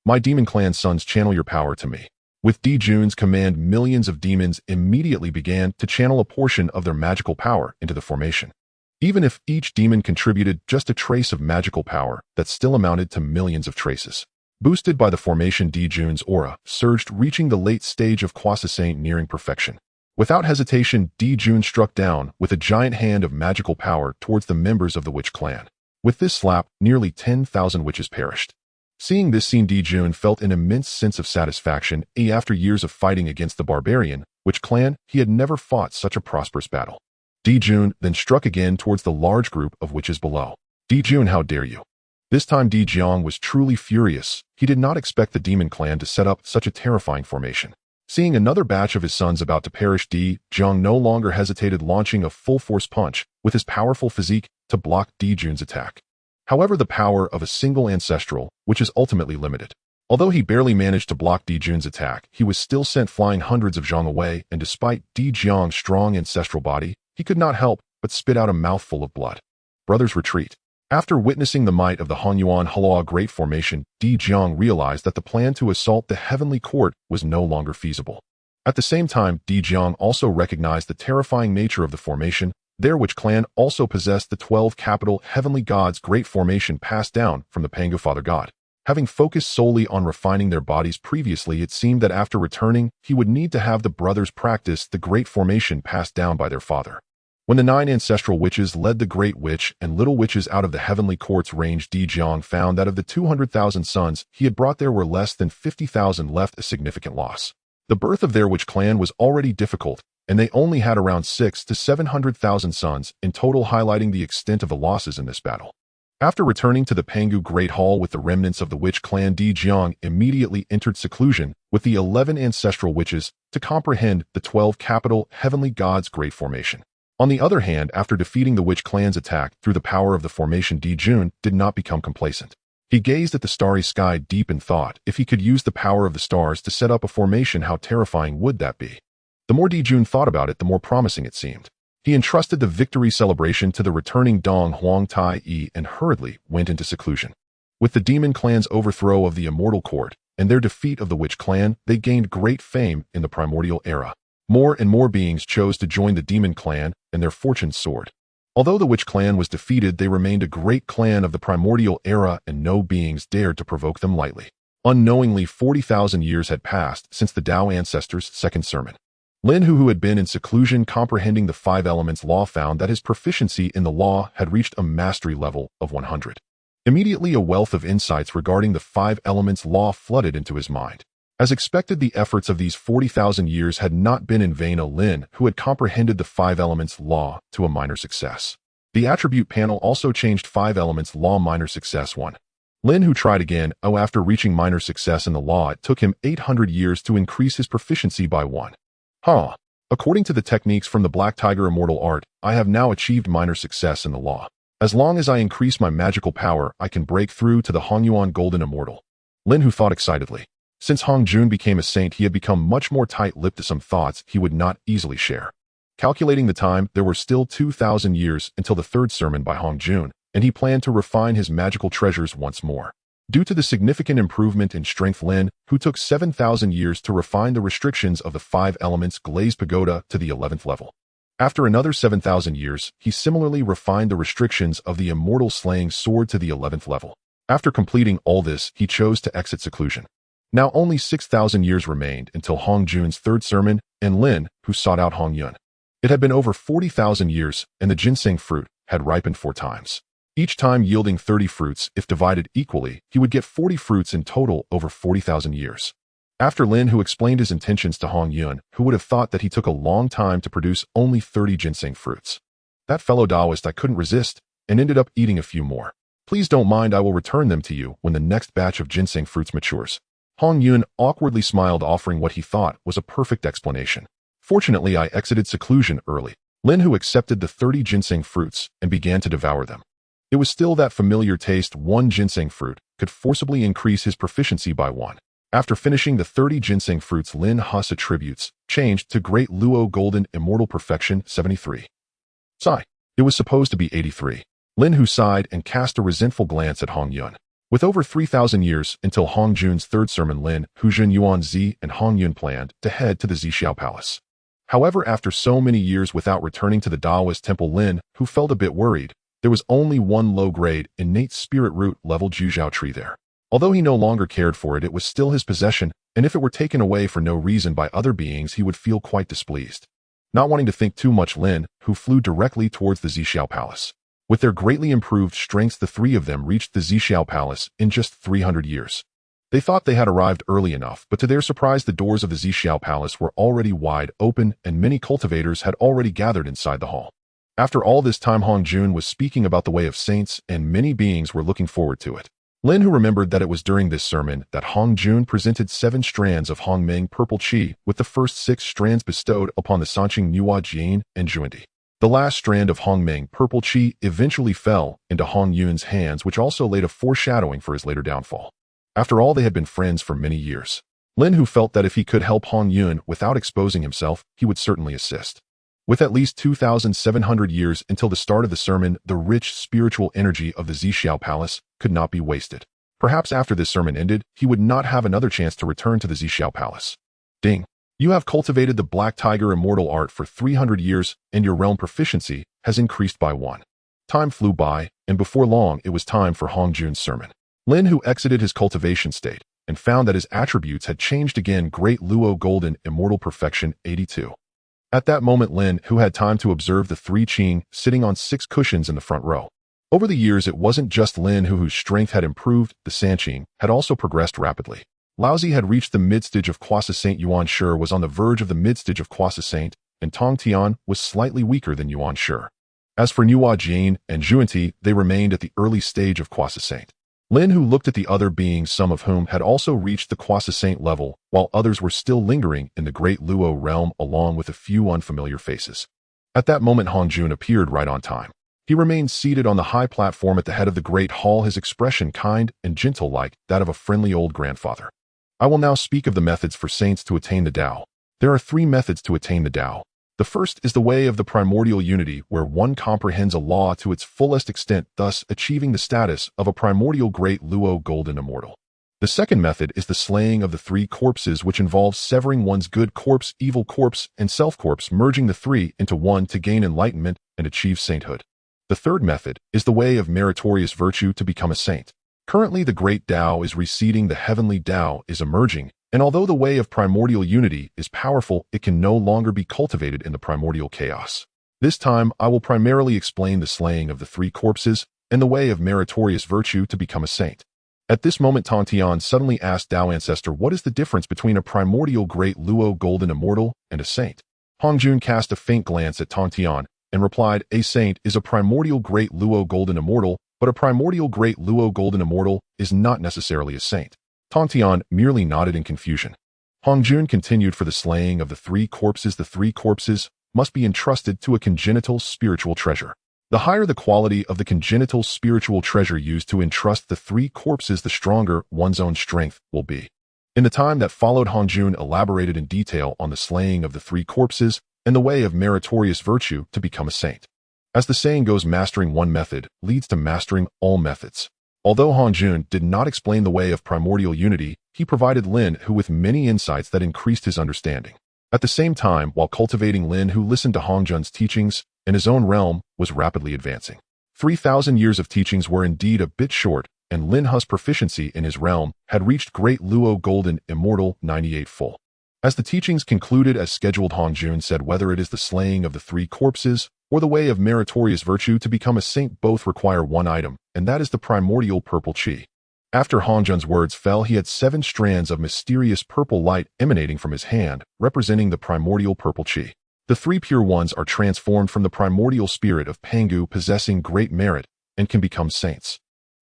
My demon clan sons, channel your power to me." With Di Jun's command, millions of demons immediately began to channel a portion of their magical power into the formation. Even if each demon contributed just a trace of magical power, that still amounted to millions of traces. Boosted by the formation, Di Jun's aura surged, reaching the late stage of Quasi-Saint, nearing perfection. Without hesitation, Di Jun struck down with a giant hand of magical power towards the members of the witch clan. With this slap, nearly 10,000 witches perished. Seeing this scene, Di Jun felt an immense sense of satisfaction. After years of fighting against the barbarian witch clan, he had never fought such a prosperous battle. Di Jun then struck again towards the large group of witches below. "Di Jun, how dare you!" This time Di Jiang was truly furious. He did not expect the demon clan to set up such a terrifying formation. Seeing another batch of his sons about to perish, Di Jiang no longer hesitated, launching a full-force punch with his powerful physique to block Di Jun's attack. However, the power of a single ancestral, which is ultimately limited. Although he barely managed to block Di Jun's attack, he was still sent flying hundreds of zhang away, and despite Di Jiang's strong ancestral body, he could not help but spit out a mouthful of blood. Brothers, retreat. After witnessing the might of the Hunyuan Hua Great Formation, Di Jiang realized that the plan to assault the heavenly court was no longer feasible. At the same time, Di Jiang also recognized the terrifying nature of the formation. Their witch clan also possessed the 12 capital heavenly gods' great formation passed down from the Pangu Father God. Having focused solely on refining their bodies previously, it seemed that after returning, he would need to have the brothers practice the great formation passed down by their father. When the 9 ancestral witches led the Great Witch and Little Witches out of the heavenly court's range, Di Jiang found that of the 200,000 sons he had brought there were less than 50,000 left, a significant loss. The birth of their witch clan was already difficult, and they only had around 600,000 to 700,000 sons in total, highlighting the extent of the losses in this battle. After returning to the Pangu Great Hall with the remnants of the witch clan, Di Jiang immediately entered seclusion with the 11 ancestral witches to comprehend the 12 capital heavenly gods' great formation. On the other hand, after defeating the witch clan's attack through the power of the formation, Di Jun did not become complacent. He gazed at the starry sky deep in thought. If he could use the power of the stars to set up a formation, how terrifying would that be? The more Di Jun thought about it, the more promising it seemed. He entrusted the victory celebration to the returning Dong Huang Tai Yi and hurriedly went into seclusion. With the demon clan's overthrow of the Immortal Court and their defeat of the Witch clan, they gained great fame in the Primordial era. More and more beings chose to join the demon clan, and their fortunes soared. Although the Witch clan was defeated, they remained a great clan of the Primordial era, and no beings dared to provoke them lightly. Unknowingly, 40,000 years had passed since the Dao ancestors' second sermon. Lin Hu, who had been in seclusion comprehending the 5 elements law, found that his proficiency in the law had reached a mastery level of 100. Immediately, a wealth of insights regarding the 5 elements law flooded into his mind. As expected, the efforts of these 40,000 years had not been in vain. Lin Hu had comprehended the 5 elements law to a minor success. The attribute panel also changed 5 elements law minor success 1. Lin Hu tried again. After reaching minor success in the law, it took him 800 years to increase his proficiency by 1. According to the techniques from the Black Tiger Immortal Art, I have now achieved minor success in the law. As long as I increase my magical power, I can break through to the Hongyuan Golden Immortal. Lin Hu thought excitedly. Since Hong Jun became a saint, he had become much more tight-lipped to some thoughts he would not easily share. Calculating the time, there were still 2,000 years until the 3rd sermon by Hong Jun, and he planned to refine his magical treasures once more. Due to the significant improvement in strength, Lin Hu took 7,000 years to refine the restrictions of the 5 elements Glazed Pagoda to the 11th level. After another 7,000 years, he similarly refined the restrictions of the Immortal Slaying Sword to the 11th level. After completing all this, he chose to exit seclusion. Now only 6,000 years remained until Hong Jun's 3rd sermon, and Lin Hu sought out Hong Yun. It had been over 40,000 years, and the ginseng fruit had ripened 4 times. Each time yielding 30 fruits. If divided equally, he would get 40 fruits in total over 40,000 years. After Lin Hu explained his intentions to Hong Yun, who would have thought that he took a long time to produce only 30 ginseng fruits. That fellow Taoist, I couldn't resist, and ended up eating a few more. Please don't mind, I will return them to you when the next batch of ginseng fruits matures. Hong Yun awkwardly smiled, offering what he thought was a perfect explanation. Fortunately, I exited seclusion early. Lin Hu accepted the 30 ginseng fruits and began to devour them. It was still that familiar taste. 1 ginseng fruit could forcibly increase his proficiency by 1. After finishing the 30 ginseng fruits, Lin Hu's attributes changed to Great Luo Golden Immortal Perfection 73. Sigh. It was supposed to be 83. Lin Hu sighed and cast a resentful glance at Hong Yun. With over 3,000 years until Hong Jun's 3rd sermon, Lin Hu, Jun Yuan Zi, and Hong Yun planned to head to the Zixiao Palace. However, after so many years without returning to the Taoist temple, Lin Hu felt a bit worried. There was only 1 low-grade, innate spirit root level Juzhao tree there. Although he no longer cared for it, it was still his possession, and if it were taken away for no reason by other beings, he would feel quite displeased. Not wanting to think too much, Lin Hu flew directly towards the Zixiao Palace. With their greatly improved strengths, the 3 of them reached the Zixiao Palace in just 300 years. They thought they had arrived early enough, but to their surprise, the doors of the Zixiao Palace were already wide open, and many cultivators had already gathered inside the hall. After all this time, Hong Jun was speaking about the way of saints, and many beings were looking forward to it. Lin Hu remembered that it was during this sermon that Hong Jun presented 7 strands of Hong Meng purple qi, with the first 6 strands bestowed upon the Sanqing Nuwa Jian and Juandi. The last strand of Hong Meng purple qi eventually fell into Hong Yun's hands, which also laid a foreshadowing for his later downfall. After all, they had been friends for many years. Lin Hu felt that if he could help Hong Yun without exposing himself, he would certainly assist. With at least 2,700 years until the start of the sermon, the rich spiritual energy of the Zixiao Palace could not be wasted. Perhaps after this sermon ended, he would not have another chance to return to the Zixiao Palace. Ding! You have cultivated the Black Tiger Immortal Art for 300 years, and your realm proficiency has increased by 1. Time flew by, and before long it was time for Hong Jun's sermon. Lin Hu exited his cultivation state, and found that his attributes had changed again. Great Luo Golden Immortal Perfection 82. At that moment, Lin Hu had time to observe the 3 Qing sitting on 6 cushions in the front row. Over the years, it wasn't just Lin Hu whose strength had improved, the Sanqing had also progressed rapidly. Laozi had reached the mid-stage of Kwasa Saint. Yuan Shi was on the verge of the mid-stage of Kwasa Saint, and Tong Tian was slightly weaker than Yuan Shi. As for Nuwa Jian and Juanti, they remained at the early stage of Kwasa Saint. Lin Hu looked at the other beings, some of whom had also reached the Kwasa Saint level, while others were still lingering in the Great Luo realm, along with a few unfamiliar faces. At that moment, Hong Jun appeared right on time. He remained seated on the high platform at the head of the great hall, his expression kind and gentle like that of a friendly old grandfather. I will now speak of the methods for saints to attain the Dao. There are 3 methods to attain the Dao. The first is the way of the primordial unity, where one comprehends a law to its fullest extent, thus achieving the status of a primordial Great Luo golden immortal. The second method is the slaying of the three corpses, which involves severing one's good corpse, evil corpse, and self-corpse, merging the three into one to gain enlightenment and achieve sainthood. The third method is the way of meritorious virtue to become a saint. Currently, the Great Dao is receding, the heavenly Dao is emerging, and although the way of primordial unity is powerful, it can no longer be cultivated in the primordial chaos. This time, I will primarily explain the slaying of the three corpses and the way of meritorious virtue to become a saint. At this moment, Tantian suddenly asked Dao Ancestor, what is the difference between a primordial Great Luo golden immortal and a saint? Hongjun cast a faint glance at Tantian and replied, a saint is a primordial Great Luo golden immortal, but a primordial Great Luo golden immortal is not necessarily a saint. Tantian merely nodded in confusion. Hongjun continued, for the slaying of the three corpses must be entrusted to a congenital spiritual treasure. The higher the quality of the congenital spiritual treasure used to entrust the three corpses, the stronger one's own strength will be. In the time that followed, Hongjun elaborated in detail on the slaying of the three corpses and the way of meritorious virtue to become a saint. As the saying goes, mastering one method leads to mastering all methods. Although Hongjun did not explain the way of primordial unity, he provided Lin Hu with many insights that increased his understanding. At the same time, while cultivating, Lin Hu listened to Hongjun's teachings, and his own realm was rapidly advancing. 3,000 years of teachings were indeed a bit short, and Lin Hu's proficiency in his realm had reached Great Luo Golden Immortal 98 full. As the teachings concluded as scheduled, Hongjun said, whether it is the slaying of the three corpses or the way of meritorious virtue to become a saint, both require one item, and that is the primordial purple chi. After Hongjun's words fell, he had 7 strands of mysterious purple light emanating from his hand, representing the primordial purple chi. The 3 pure ones are transformed from the primordial spirit of Pangu, possessing great merit, and can become saints.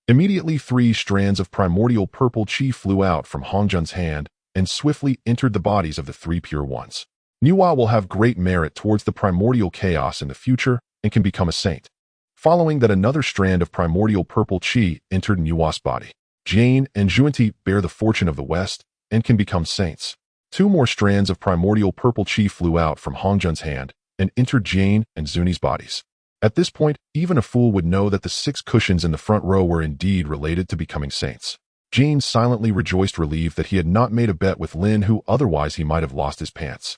Immediately 3 strands of primordial purple chi flew out from Hongjun's hand and swiftly entered the bodies of the 3 pure ones. Nuwa will have great merit towards the primordial chaos in the future and can become a saint. Following that, another strand of primordial purple chi entered Nuwa's body. Jane and Juanti bear the fortune of the West and can become saints. 2 more strands of primordial purple chi flew out from Hongjun's hand and entered Jane and Zuni's bodies. At this point, even a fool would know that the 6 cushions in the front row were indeed related to becoming saints. Jane silently rejoiced, relieved that he had not made a bet with Lin Hu, otherwise he might have lost his pants.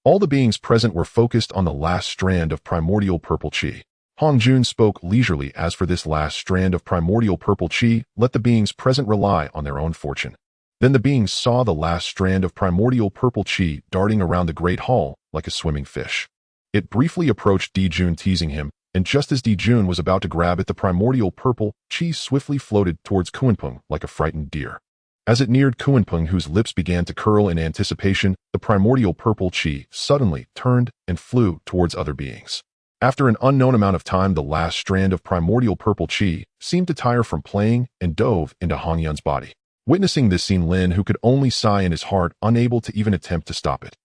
All the beings present were focused on the last strand of primordial purple chi. Hongjun spoke leisurely, as for this last strand of primordial purple chi, let the beings present rely on their own fortune. Then the beings saw the last strand of primordial purple chi darting around the great hall like a swimming fish. It briefly approached Dijun, teasing him, and just as Dijun was about to grab it, the primordial purple chi swiftly floated towards Kuanpeng like a frightened deer. As it neared Kuanpeng, whose lips began to curl in anticipation, the primordial purple chi suddenly turned and flew towards other beings. After an unknown amount of time, the last strand of primordial purple chi seemed to tire from playing and dove into Hongyun's body. Witnessing this scene, Lin Hu could only sigh in his heart, unable to even attempt to stop it.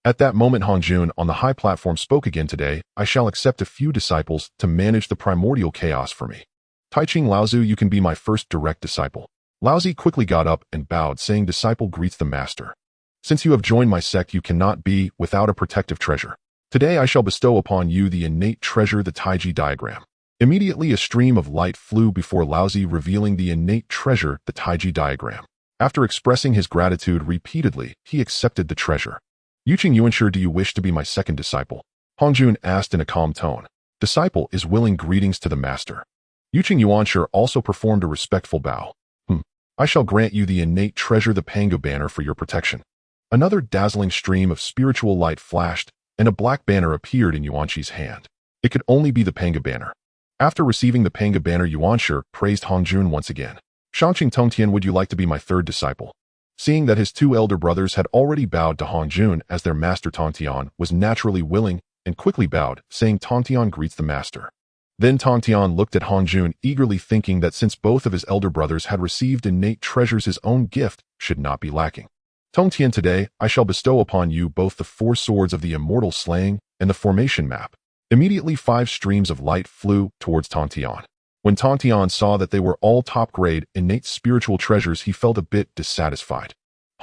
At that moment, Hongjun on the high platform spoke again. Today, I shall accept a few disciples to manage the primordial chaos for me. Taiching Laozu, you can be my first direct disciple. Laozi quickly got up and bowed, saying, disciple greets the master. Since you have joined my sect, you cannot be without a protective treasure. Today I shall bestow upon you the innate treasure, the Taiji diagram. Immediately a stream of light flew before Laozi, revealing the innate treasure, the Taiji diagram. After expressing his gratitude repeatedly, he accepted the treasure. Yuqing Yuanshi, do you wish to be my second disciple? Hongjun asked in a calm tone. Disciple is willing, greetings to the master. Yuqing Yuanshi also performed a respectful bow. I shall grant you the innate treasure, the Pangu banner, for your protection. Another dazzling stream of spiritual light flashed, and a black banner appeared in Yuanshi's hand. It could only be the Pangu banner. After receiving the Pangu banner, Yuanshi praised Hongjun once again. Shangqing Tongtian, would you like to be my third disciple? Seeing that his 2 elder brothers had already bowed to Hongjun as their master, Tongtian was naturally willing and quickly bowed, saying, Tongtian greets the master. Then Tongtian looked at Hongjun eagerly, thinking that since both of his elder brothers had received innate treasures, his own gift should not be lacking. Tongtian, today I shall bestow upon you both the 4 swords of the immortal slaying and the formation map. Immediately 5 streams of light flew towards Tongtian. When Tongtian saw that they were all top-grade innate spiritual treasures, he felt a bit dissatisfied.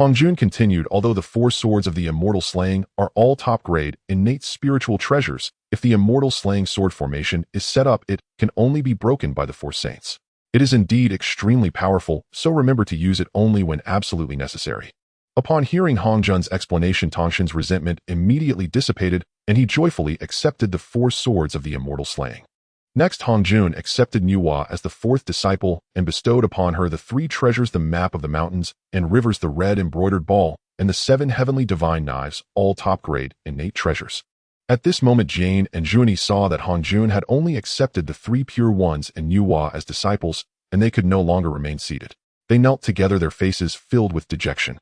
Hongjun continued, although the four swords of the immortal slaying are all top-grade, innate spiritual treasures, if the immortal slaying sword formation is set up, it can only be broken by the four saints. It is indeed extremely powerful, so remember to use it only when absolutely necessary. Upon hearing Hongjun's explanation, Tongshan's resentment immediately dissipated, and he joyfully accepted the four swords of the immortal slaying. Next, Hongjun accepted Nuwa as the fourth disciple and bestowed upon her the three treasures: the map of the mountains and rivers, the red embroidered ball, and the 7 heavenly divine knives, all top-grade, innate treasures. At this moment, Jane and Junie saw that Hongjun had only accepted the 3 pure ones and Nuwa as disciples, and they could no longer remain seated. They knelt together, their faces filled with dejection.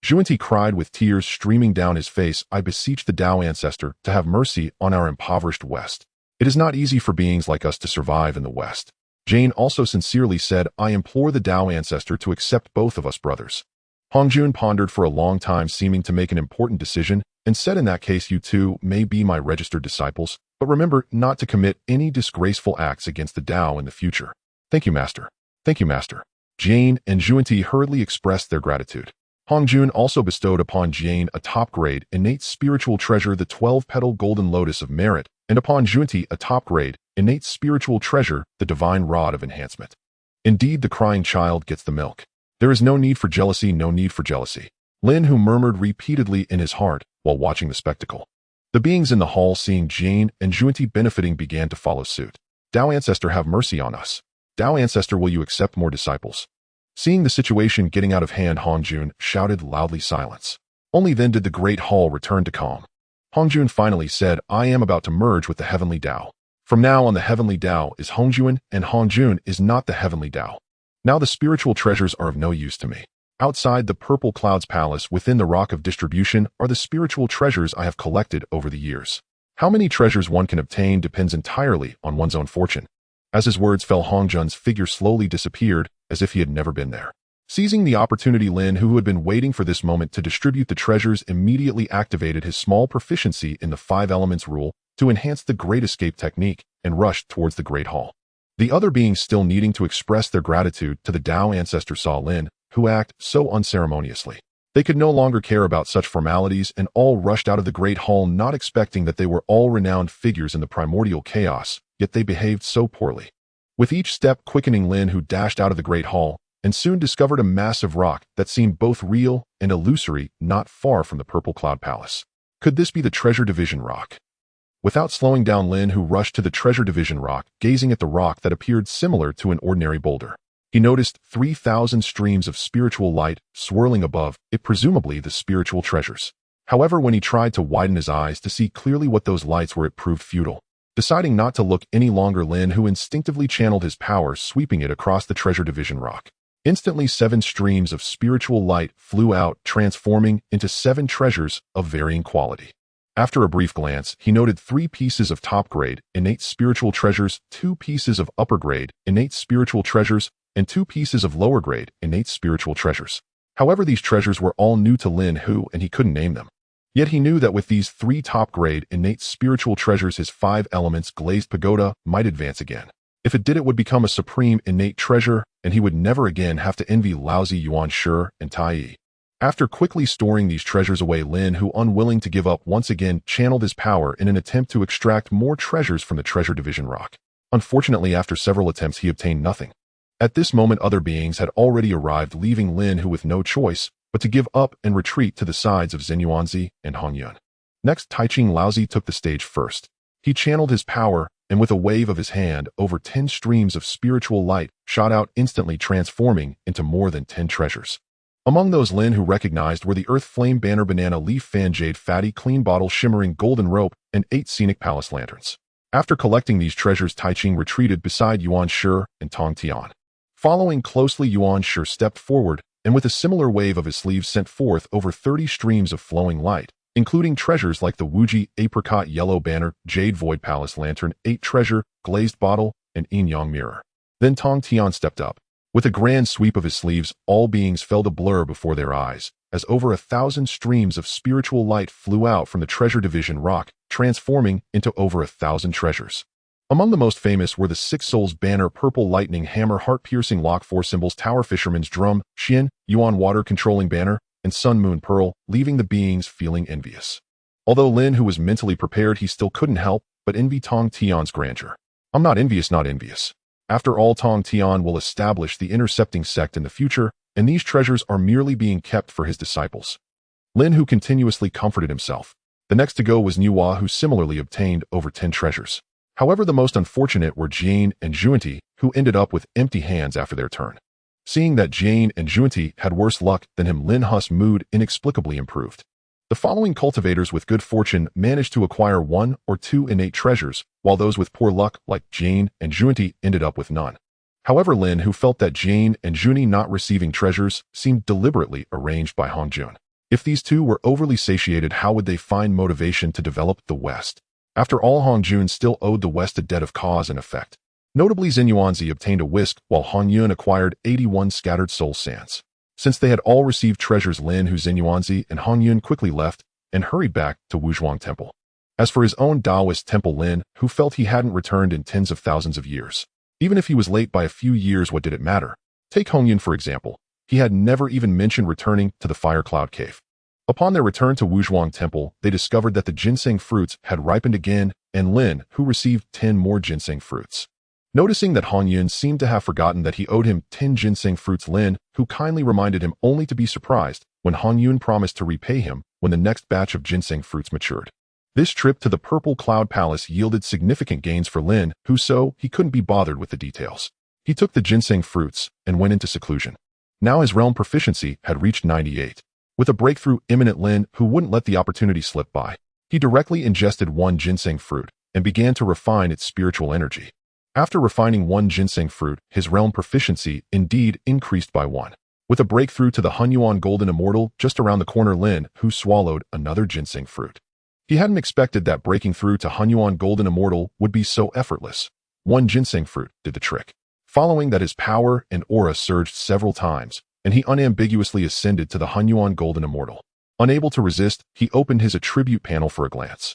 Junie cried with tears streaming down his face, "I beseech the Dao ancestor to have mercy on our impoverished West. It is not easy for beings like us to survive in the West." Jane also sincerely said, "I implore the Dao ancestor to accept both of us brothers." Hongjun pondered for a long time, seeming to make an important decision, and said, "In that case, you two may be my registered disciples, but remember not to commit any disgraceful acts against the Dao in the future." "Thank you, Master. Thank you, Master." Jane and Junie hurriedly expressed their gratitude. Hongjun also bestowed upon Jane a top-grade, innate spiritual treasure, the 12-petal golden lotus of merit, and upon Junie a top-grade, innate spiritual treasure, the divine rod of enhancement. Indeed, the crying child gets the milk. There is no need for jealousy, no need for jealousy. Lin Hu murmured repeatedly in his heart while watching the spectacle. The beings in the hall, seeing Jane and Junie benefiting, began to follow suit. "Dao ancestor, have mercy on us. Dao ancestor, will you accept more disciples?" Seeing the situation getting out of hand, Hongjun shouted loudly, "Silence." Only then did the great hall return to calm. Hongjun finally said, "I am about to merge with the heavenly Dao. From now on, the heavenly Dao is Hongjun, and Hongjun is not the heavenly Dao. Now the spiritual treasures are of no use to me. Outside the Purple Cloud's palace, within the Rock of Distribution, are the spiritual treasures I have collected over the years. How many treasures one can obtain depends entirely on one's own fortune." As his words fell, Hongjun's figure slowly disappeared, as if he had never been there. Seizing the opportunity, Lin, who had been waiting for this moment to distribute the treasures, immediately activated his small proficiency in the 5 elements rule to enhance the Great Escape technique and rushed towards the Great Hall. The other beings, still needing to express their gratitude to the Dao ancestor, saw Lin, who acted so unceremoniously. They could no longer care about such formalities and all rushed out of the Great Hall, not expecting that they were all renowned figures in the Primordial Chaos, yet they behaved so poorly. With each step quickening, Lin, who dashed out of the Great Hall and soon discovered a massive rock that seemed both real and illusory not far from the Purple Cloud Palace. Could this be the Treasure Division Rock? Without slowing down, Lin, who rushed to the Treasure Division Rock, gazing at the rock that appeared similar to an ordinary boulder. He noticed 3,000 streams of spiritual light swirling above it, presumably the spiritual treasures. However, when he tried to widen his eyes to see clearly what those lights were, it proved futile. Deciding not to look any longer, Lin, who instinctively channeled his power, sweeping it across the Treasure Division Rock. Instantly, 7 streams of spiritual light flew out, transforming into 7 treasures of varying quality. After a brief glance, he noted 3 pieces of top-grade, innate spiritual treasures, 2 pieces of upper-grade, innate spiritual treasures, and 2 pieces of lower-grade, innate spiritual treasures. However, these treasures were all new to Lin Hu, and he couldn't name them. Yet he knew that with these 3 top-grade, innate spiritual treasures, his 5 elements glazed pagoda might advance again. If it did, it would become a supreme innate treasure, and he would never again have to envy lousy Yuan Shi and Tai Yi. After quickly storing these treasures away, Lin, who unwilling to give up, once again channeled his power in an attempt to extract more treasures from the Treasure Division Rock. Unfortunately, after several attempts, he obtained nothing. At this moment, other beings had already arrived, leaving Lin Hu with no choice but to give up and retreat to the sides of Zenyuanzi and Hongyun. Next, Taiching Laozi took the stage first. He channeled his power, and with a wave of his hand, over 10 streams of spiritual light shot out, instantly transforming into more than 10 treasures. Among those Lin Hu recognized were the Earth Flame Banner, Banana Leaf Fan, Jade Fatty, Clean Bottle, Shimmering Golden Rope, and 8 Scenic Palace Lanterns. After collecting these treasures, Taiching retreated beside Yuan Shi and Tong Tian. Following closely, Yuan Shi stepped forward, and with a similar wave of his sleeves sent forth over 30 streams of flowing light, including treasures like the Wuji Apricot Yellow Banner, Jade Void Palace Lantern, 8 Treasure, Glazed Bottle, and Yin Yang Mirror. Then Tong Tian stepped up. With a grand sweep of his sleeves, all beings fell to blur before their eyes, as over 1,000 streams of spiritual light flew out from the Treasure Division Rock, transforming into over 1,000 treasures. Among the most famous were the 6 Souls Banner, Purple Lightning Hammer, Heart Piercing Lock, 4 Symbols, Tower Fisherman's Drum, Xian, Yuan Water Controlling Banner, and Sun Moon Pearl, leaving the beings feeling envious. Although Lin, who was mentally prepared, he still couldn't help but envy Tong Tian's grandeur. I'm not envious, not envious. After all, Tong Tian will establish the intercepting sect in the future, and these treasures are merely being kept for his disciples. Lin, who continuously comforted himself. The next to go was Nuwa, who similarly obtained over 10 treasures. However, the most unfortunate were Jane and Juanti, who ended up with empty hands after their turn. Seeing that Jane and Juanti had worse luck than him, Lin Hu's mood inexplicably improved. The following cultivators with good fortune managed to acquire 1 or 2 innate treasures, while those with poor luck, like Jane and Juanti, ended up with none. However, Lin, who felt that Jane and Juanti not receiving treasures, seemed deliberately arranged by Hongjun. If these two were overly satiated, how would they find motivation to develop the West? After all, Hongjun still owed the West a debt of cause and effect. Notably, Xinyuanzi obtained a whisk, while Hongyun acquired 81 scattered soul sands. Since they had all received treasures, Lin, who Xinyuanzi and Hongyun quickly left and hurried back to Wuzhuang Temple. As for his own Taoist temple, Lin, who felt he hadn't returned in tens of thousands of years. Even if he was late by a few years, what did it matter? Take Hongyun, for example. He had never even mentioned returning to the Fire Cloud Cave. Upon their return to Wuzhuang Temple, they discovered that the ginseng fruits had ripened again, and Lin, who received 10 more ginseng fruits. Noticing that Hongyun seemed to have forgotten that he owed him 10 ginseng fruits, Lin, who kindly reminded him only to be surprised when Hongyun promised to repay him when the next batch of ginseng fruits matured. This trip to the Purple Cloud Palace yielded significant gains for Lin, who he couldn't be bothered with the details. He took the ginseng fruits and went into seclusion. Now his realm proficiency had reached 98. With a breakthrough imminent, Lin, who wouldn't let the opportunity slip by, he directly ingested 1 ginseng fruit and began to refine its spiritual energy. After refining 1 ginseng fruit, his realm proficiency indeed increased by 1. With a breakthrough to the Hunyuan Golden Immortal just around the corner, Lin, who swallowed another ginseng fruit. He hadn't expected that breaking through to Hunyuan Golden Immortal would be so effortless. 1 ginseng fruit did the trick. Following that, his power and aura surged several times, and he unambiguously ascended to the Hunyuan Golden Immortal. Unable to resist, he opened his attribute panel for a glance.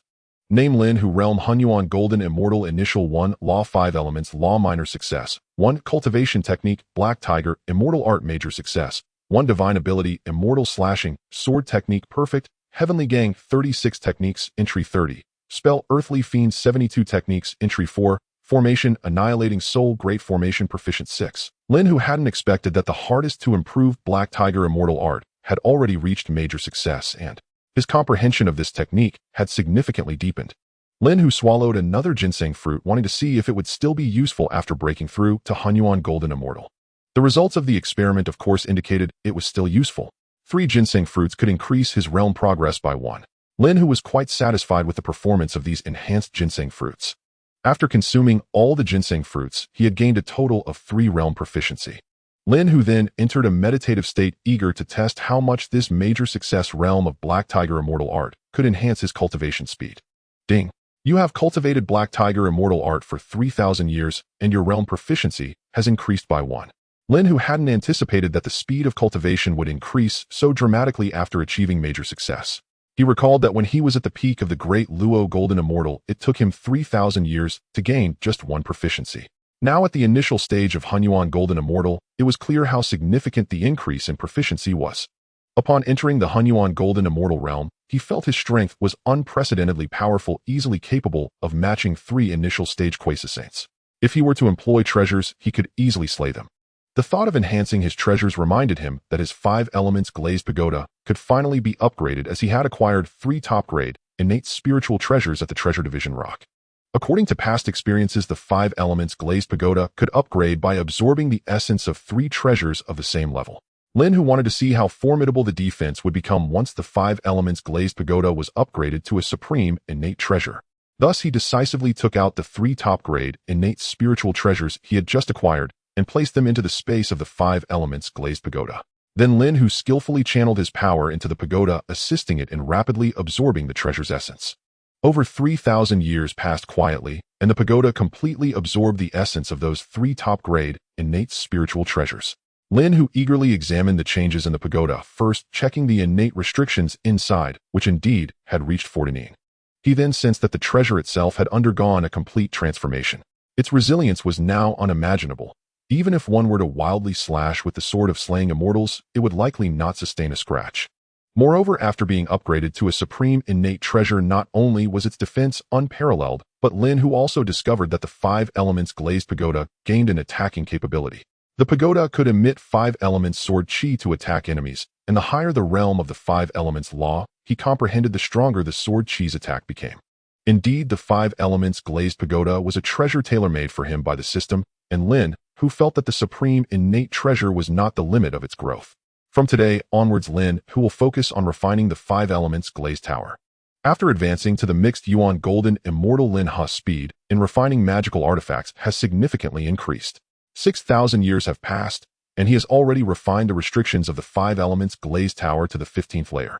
Name: Lin, who realm Hunyuan Golden Immortal. Initial: 1 Law 5 Elements Law Minor Success, 1 Cultivation Technique Black Tiger Immortal Art Major Success, 1 Divine Ability Immortal Slashing Sword Technique Perfect, Heavenly Gang 36 Techniques Entry 30, Spell Earthly Fiend 72 Techniques Entry 4, Formation Annihilating Soul Great Formation Proficient 6. Lin, who hadn't expected that the hardest to improve Black Tiger Immortal Art had already reached major success, and his comprehension of this technique had significantly deepened. Lin, who swallowed another ginseng fruit, wanting to see if it would still be useful after breaking through to Hunyuan Golden Immortal. The results of the experiment, of course, indicated it was still useful. 3 ginseng fruits could increase his realm progress by 1. Lin, who was quite satisfied with the performance of these enhanced ginseng fruits. After consuming all the ginseng fruits, he had gained a total of 3 realm proficiency. Lin, who then entered a meditative state, eager to test how much this major success realm of Black Tiger Immortal Art could enhance his cultivation speed. Ding! You have cultivated Black Tiger Immortal Art for 3,000 years, and your realm proficiency has increased by 1. Lin, who hadn't anticipated that the speed of cultivation would increase so dramatically after achieving major success. He recalled that when he was at the peak of the Great Luo Golden Immortal, it took him 3,000 years to gain just 1 proficiency. Now at the initial stage of Hunyuan Golden Immortal, it was clear how significant the increase in proficiency was. Upon entering the Hunyuan Golden Immortal realm, he felt his strength was unprecedentedly powerful, easily capable of matching 3 initial stage Quasi-Saints. If he were to employ treasures, he could easily slay them. The thought of enhancing his treasures reminded him that his 5 Elements Glazed Pagoda could finally be upgraded, as he had acquired 3 top-grade, innate spiritual treasures at the Treasure Division Rock. According to past experiences, the 5 Elements Glazed Pagoda could upgrade by absorbing the essence of 3 treasures of the same level. Lin, who wanted to see how formidable the defense would become once the 5 Elements Glazed Pagoda was upgraded to a supreme innate treasure. Thus, he decisively took out the 3 top-grade, innate spiritual treasures he had just acquired and placed them into the space of the 5 Elements Glazed Pagoda. Then Lin, who skillfully channeled his power into the pagoda, assisting it in rapidly absorbing the treasure's essence. Over 3,000 years passed quietly, and the pagoda completely absorbed the essence of those 3 top-grade, innate spiritual treasures. Lin, who eagerly examined the changes in the pagoda, first checking the innate restrictions inside, which indeed had reached 49. He then sensed that the treasure itself had undergone a complete transformation. Its resilience was now unimaginable. Even if one were to wildly slash with the sword of slaying immortals, it would likely not sustain a scratch. Moreover, after being upgraded to a supreme innate treasure, not only was its defense unparalleled, but Lin Hu also discovered that the 5 elements glazed pagoda gained an attacking capability. The pagoda could emit 5 elements sword chi to attack enemies, and the higher the realm of the 5 elements law he comprehended, the stronger the sword chi's attack became. Indeed, the 5 elements glazed pagoda was a treasure tailor-made for him by the system, and Lin Hu felt that the supreme innate treasure was not the limit of its growth. From today onwards, Lin Hu will focus on refining the 5 elements glazed tower. After advancing to the mixed yuan golden immortal, Lin Hu's speed in refining magical artifacts has significantly increased. 6,000 years have passed, and he has already refined the restrictions of the 5 elements glazed tower to the 15th layer.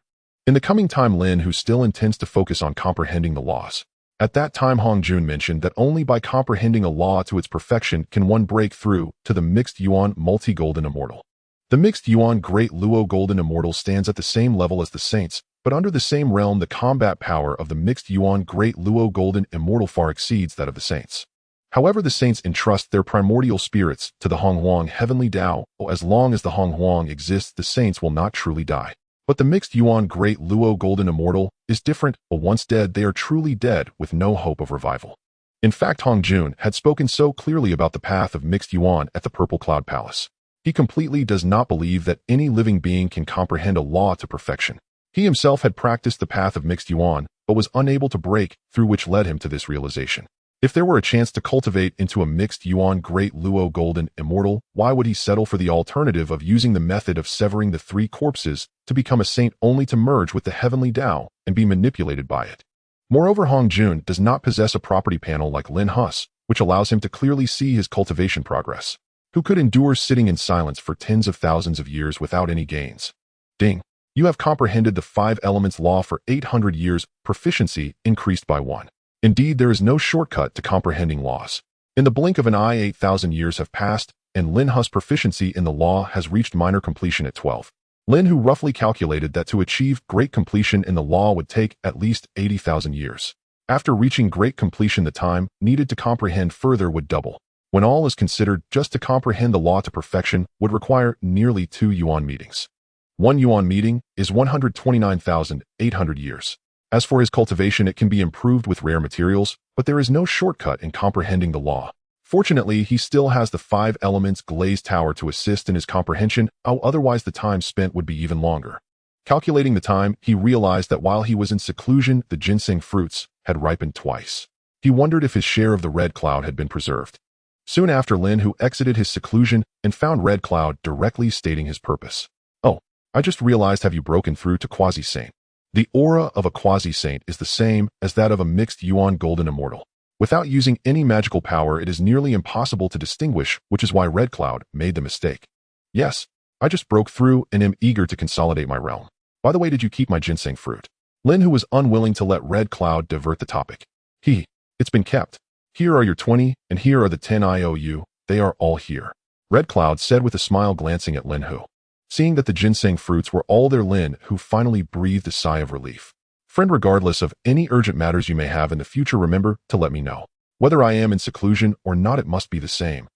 In the coming time, Lin Hu still intends to focus on comprehending the laws. At that time, Hong Jun mentioned that only by comprehending a law to its perfection can one break through to the mixed yuan multi-golden immortal. The mixed yuan Great Luo Golden Immortal stands at the same level as the saints, but under the same realm the combat power of the mixed yuan Great Luo Golden Immortal far exceeds that of the saints. However, the saints entrust their primordial spirits to the Honghuang Heavenly Dao. As long as the Honghuang exists, the saints will not truly die. But the mixed yuan Great Luo Golden Immortal is different. Once dead, they are truly dead with no hope of revival. In fact, Hong Jun had spoken so clearly about the path of mixed yuan at the Purple Cloud Palace. He completely does not believe that any living being can comprehend a law to perfection. He himself had practiced the path of mixed yuan, but was unable to break through, which led him to this realization. If there were a chance to cultivate into a mixed yuan Great Luo Golden Immortal, why would he settle for the alternative of using the method of severing the 3 corpses to become a saint, only to merge with the Heavenly Dao and be manipulated by it? Moreover, Hong Jun does not possess a property panel like Lin Hu's, which allows him to clearly see his cultivation progress. Who could endure sitting in silence for tens of thousands of years without any gains? Ding! You have comprehended the 5 elements law for 800 years, proficiency increased by 1. Indeed, there is no shortcut to comprehending laws. In the blink of an eye, 8,000 years have passed, and Lin Hu's proficiency in the law has reached minor completion at 12. Lin Hu roughly calculated that to achieve great completion in the law would take at least 80,000 years. After reaching great completion, the time needed to comprehend further would double. When all is considered, just to comprehend the law to perfection would require nearly 2 yuan meetings. 1 yuan meeting is 129,800 years. As for his cultivation, it can be improved with rare materials, but there is no shortcut in comprehending the law. Fortunately, he still has the 5 elements glazed tower to assist in his comprehension, otherwise the time spent would be even longer. Calculating the time, he realized that while he was in seclusion, the ginseng fruits had ripened twice. He wondered if his share of the red cloud had been preserved. Soon after, Lin Hu exited his seclusion and found Red Cloud directly stating his purpose. "Oh, I just realized, have you broken through to quasi-saint? The aura of a quasi-saint is the same as that of a mixed yuan golden immortal. Without using any magical power, it is nearly impossible to distinguish, which is why Red Cloud made the mistake. Yes, I just broke through and am eager to consolidate my realm. By the way, did you keep my ginseng fruit?" Lin Hu was unwilling to let Red Cloud divert the topic. It's been kept. Here are your 20, and here are the 10 IOU, they are all here. Red Cloud said with a smile, glancing at Lin Hu. Seeing that the ginseng fruits were all there, Lin Hu finally breathed a sigh of relief. "Friend, regardless of any urgent matters you may have in the future, remember to let me know. Whether I am in seclusion or not, it must be the same,"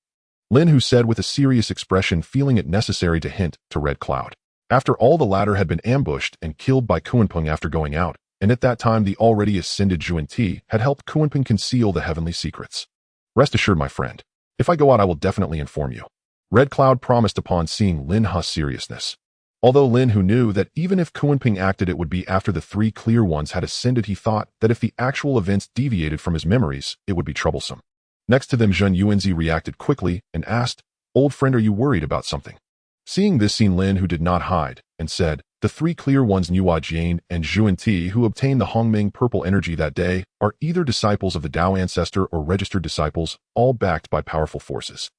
Lin Hu said with a serious expression, feeling it necessary to hint to Red Cloud. After all, the latter had been ambushed and killed by Kuanping after going out, and at that time the already ascended Zhuan Ti had helped Kuanping conceal the heavenly secrets. "Rest assured, my friend, if I go out I will definitely inform you," Red Cloud promised upon seeing Lin Hu's seriousness. Although Lin Hu knew that even if Kuanping acted, it would be after the 3 clear ones had ascended, he thought that if the actual events deviated from his memories, it would be troublesome. Next to them, Zhen Yuanzi reacted quickly and asked, "Old friend, are you worried about something?" Seeing this scene, Lin Hu did not hide and said, "The 3 clear ones, Nuo Jian and Zhuan Ti, who obtained the Hongming purple energy that day, are either disciples of the Dao ancestor or registered disciples, all backed by powerful forces.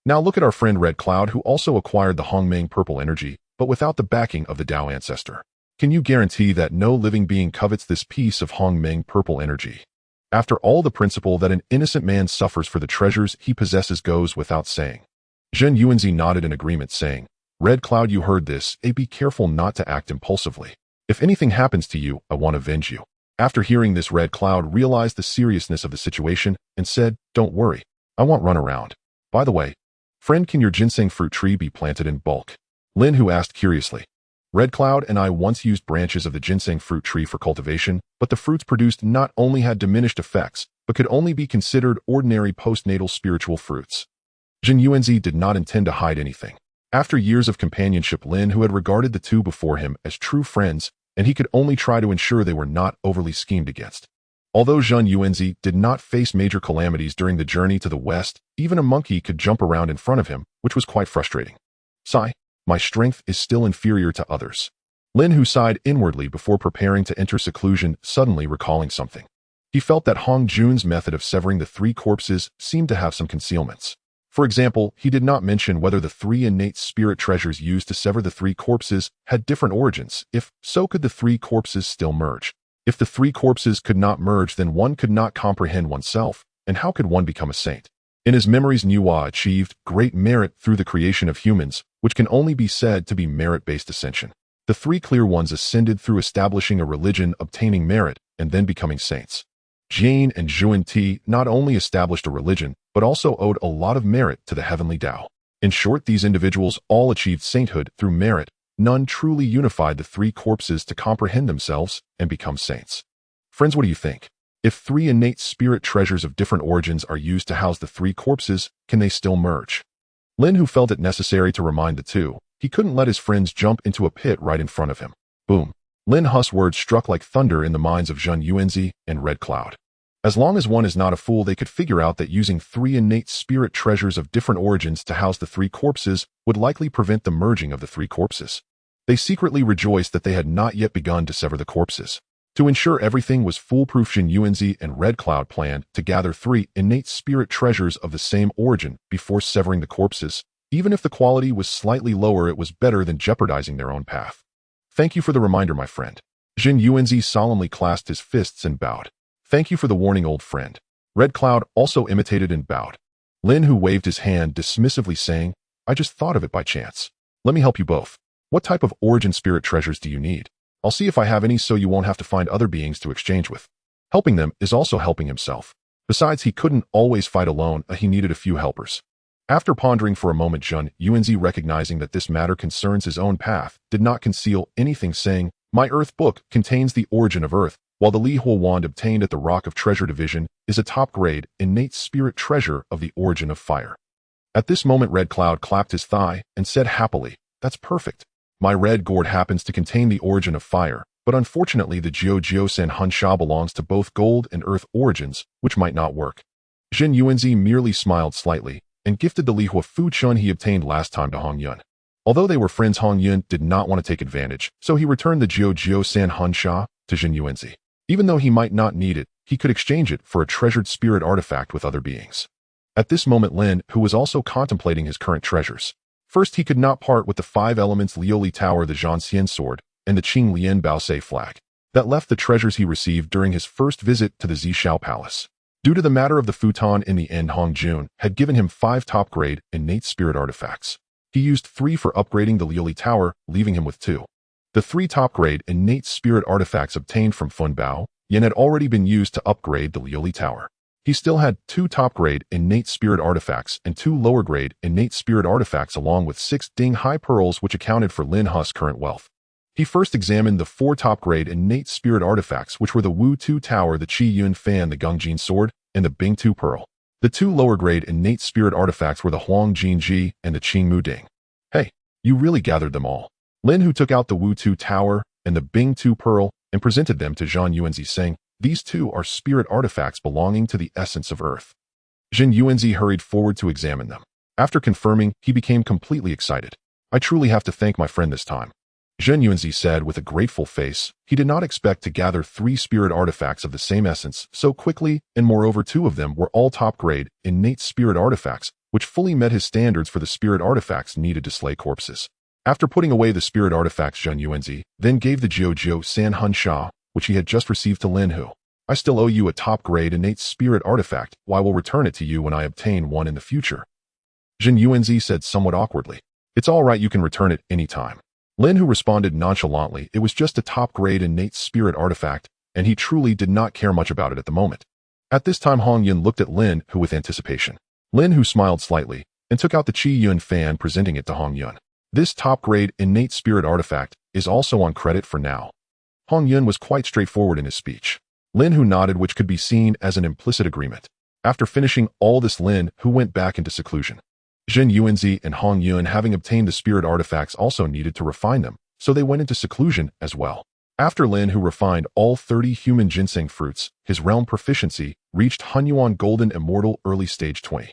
Now look at our friend Red Cloud, who also acquired the Hongming purple energy, but without the backing of the Dao ancestor. Can you guarantee that no living being covets this piece of Hongming purple energy? After all, the principle that an innocent man suffers for the treasures he possesses goes without saying." Zhen Yuanzi nodded in agreement, saying, "Red Cloud, you heard this. Be careful not to act impulsively. If anything happens to you, I want to avenge you." After hearing this, Red Cloud realized the seriousness of the situation and said, "Don't worry, I won't run around. By the way, friend, can your ginseng fruit tree be planted in bulk?" Lin Hu asked curiously. Red Cloud and I once used branches of the ginseng fruit tree for cultivation, but the fruits produced not only had diminished effects, but could only be considered ordinary postnatal spiritual fruits. Jin Yuanzi did not intend to hide anything. After years of companionship, Lin Hu had regarded the two before him as true friends, and he could only try to ensure they were not overly schemed against. Although Jin Yuanzi did not face major calamities during the journey to the west, even a monkey could jump around in front of him, which was quite frustrating. Sigh, my strength is still inferior to others. Lin Hu sighed inwardly before preparing to enter seclusion, suddenly recalling something. He felt that Hong Jun's method of severing the three corpses seemed to have some concealments. For example, he did not mention whether the three innate spirit treasures used to sever the three corpses had different origins. If so, could the three corpses still merge? If the three corpses could not merge, then one could not comprehend oneself, and how could one become a saint? In his memories, Nuwa achieved great merit through the creation of humans, which can only be said to be merit-based ascension. The three clear ones ascended through establishing a religion, obtaining merit, and then becoming saints. Jane and Zhuan Ti not only established a religion, but also owed a lot of merit to the heavenly Dao. In short, these individuals all achieved sainthood through merit. None truly unified the three corpses to comprehend themselves and become saints. Friends, what do you think? If three innate spirit treasures of different origins are used to house the three corpses, can they still merge? Lin Hu felt it necessary to remind the two. He couldn't let his friends jump into a pit right in front of him. Boom. Lin Hu's words struck like thunder in the minds of Jin Yuanzi and Red Cloud. As long as one is not a fool, they could figure out that using three innate spirit treasures of different origins to house the three corpses would likely prevent the merging of the three corpses. They secretly rejoiced that they had not yet begun to sever the corpses. To ensure everything was foolproof, Jin Yuanzi and Red Cloud planned to gather three innate spirit treasures of the same origin before severing the corpses. Even if the quality was slightly lower, it was better than jeopardizing their own path. Thank you for the reminder, my friend. Jin Yuanzi solemnly clasped his fists and bowed. Thank you for the warning, old friend. Red Cloud also imitated and bowed. Lin Hu waved his hand dismissively, saying, I just thought of it by chance. Let me help you both. What type of origin spirit treasures do you need? I'll see if I have any so you won't have to find other beings to exchange with. Helping them is also helping himself. Besides, he couldn't always fight alone, he needed a few helpers. After pondering for a moment, Jin Yuanzi, recognizing that this matter concerns his own path, did not conceal anything, saying, My Earth book contains the origin of Earth, while the Li Hu wand obtained at the Rock of Treasure Division is a top-grade, innate spirit treasure of the origin of fire. At this moment, Red Cloud clapped his thigh and said happily, That's perfect. My red gourd happens to contain the origin of fire, but unfortunately the Jiao San Hun Sha belongs to both gold and earth origins, which might not work. Jin Yuanzi merely smiled slightly and gifted the Li Hu food chun he obtained last time to Hong Yun. Although they were friends, Hong Yun did not want to take advantage, so he returned the Jiao San Hun Sha to Jin Yuanzi. Even though he might not need it, he could exchange it for a treasured spirit artifact with other beings. At this moment, Lin, who was also contemplating his current treasures. First, he could not part with the 5 elements Liuli Tower, the Zhanxian sword, and the Qing Lian Baosei flag. That left the treasures he received during his first visit to the Zishao Palace. Due to the matter of the futon in the end, Hong Jun had given him 5 top-grade innate spirit artifacts. He used 3 for upgrading the Liuli Tower, leaving him with 2. The 3 top-grade innate spirit artifacts obtained from Fun Bao Yin had already been used to upgrade the Liuli Tower. He still had 2 top-grade innate spirit artifacts and 2 lower-grade innate spirit artifacts, along with 6 Ding High Pearls, which accounted for Lin Hu's current wealth. He first examined the 4 top-grade innate spirit artifacts, which were the Wu Tu Tower, the Qi Yun Fan, the Gongjin Sword, and the Bing Tu Pearl. The 2 lower-grade innate spirit artifacts were the Huang Jin Ji and the Qing Mu Ding. Hey, you really gathered them all. Lin Hu took out the Wu Tu Tower and the Bing Tu Pearl and presented them to Jin Yuanzi, saying, These 2 are spirit artifacts belonging to the essence of Earth. Jin Yuanzi hurried forward to examine them. After confirming, he became completely excited. I truly have to thank my friend this time. Jin Yuanzi said with a grateful face. He did not expect to gather 3 spirit artifacts of the same essence so quickly, and moreover 2 of them were all top-grade, innate spirit artifacts, which fully met his standards for the spirit artifacts needed to slay corpses. After putting away the spirit artifacts, Jin Yuanzi then gave the Jiao San Hun Sha, which he had just received, to Lin Hu. I still owe you a top-grade innate spirit artifact, while I will return it to you when I obtain one in the future. Jin Yuanzi said somewhat awkwardly. It's all right, you can return it any time. Lin Hu responded nonchalantly. It was just a top-grade innate spirit artifact, and he truly did not care much about it at the moment. At this time, Hong Yun looked at Lin Hu with anticipation. Lin Hu smiled slightly and took out the Qi Yun Fan, presenting it to Hong Yun. This top-grade innate spirit artifact is also on credit for now. Hong Yun was quite straightforward in his speech. Lin Hu nodded, which could be seen as an implicit agreement. After finishing all this, Lin Hu went back into seclusion. Zhen Yuanzi and Hong Yun, having obtained the spirit artifacts, also needed to refine them, so they went into seclusion as well. After Lin Hu refined all 30 human ginseng fruits, his realm proficiency reached Hunyuan Golden Immortal Early Stage 20.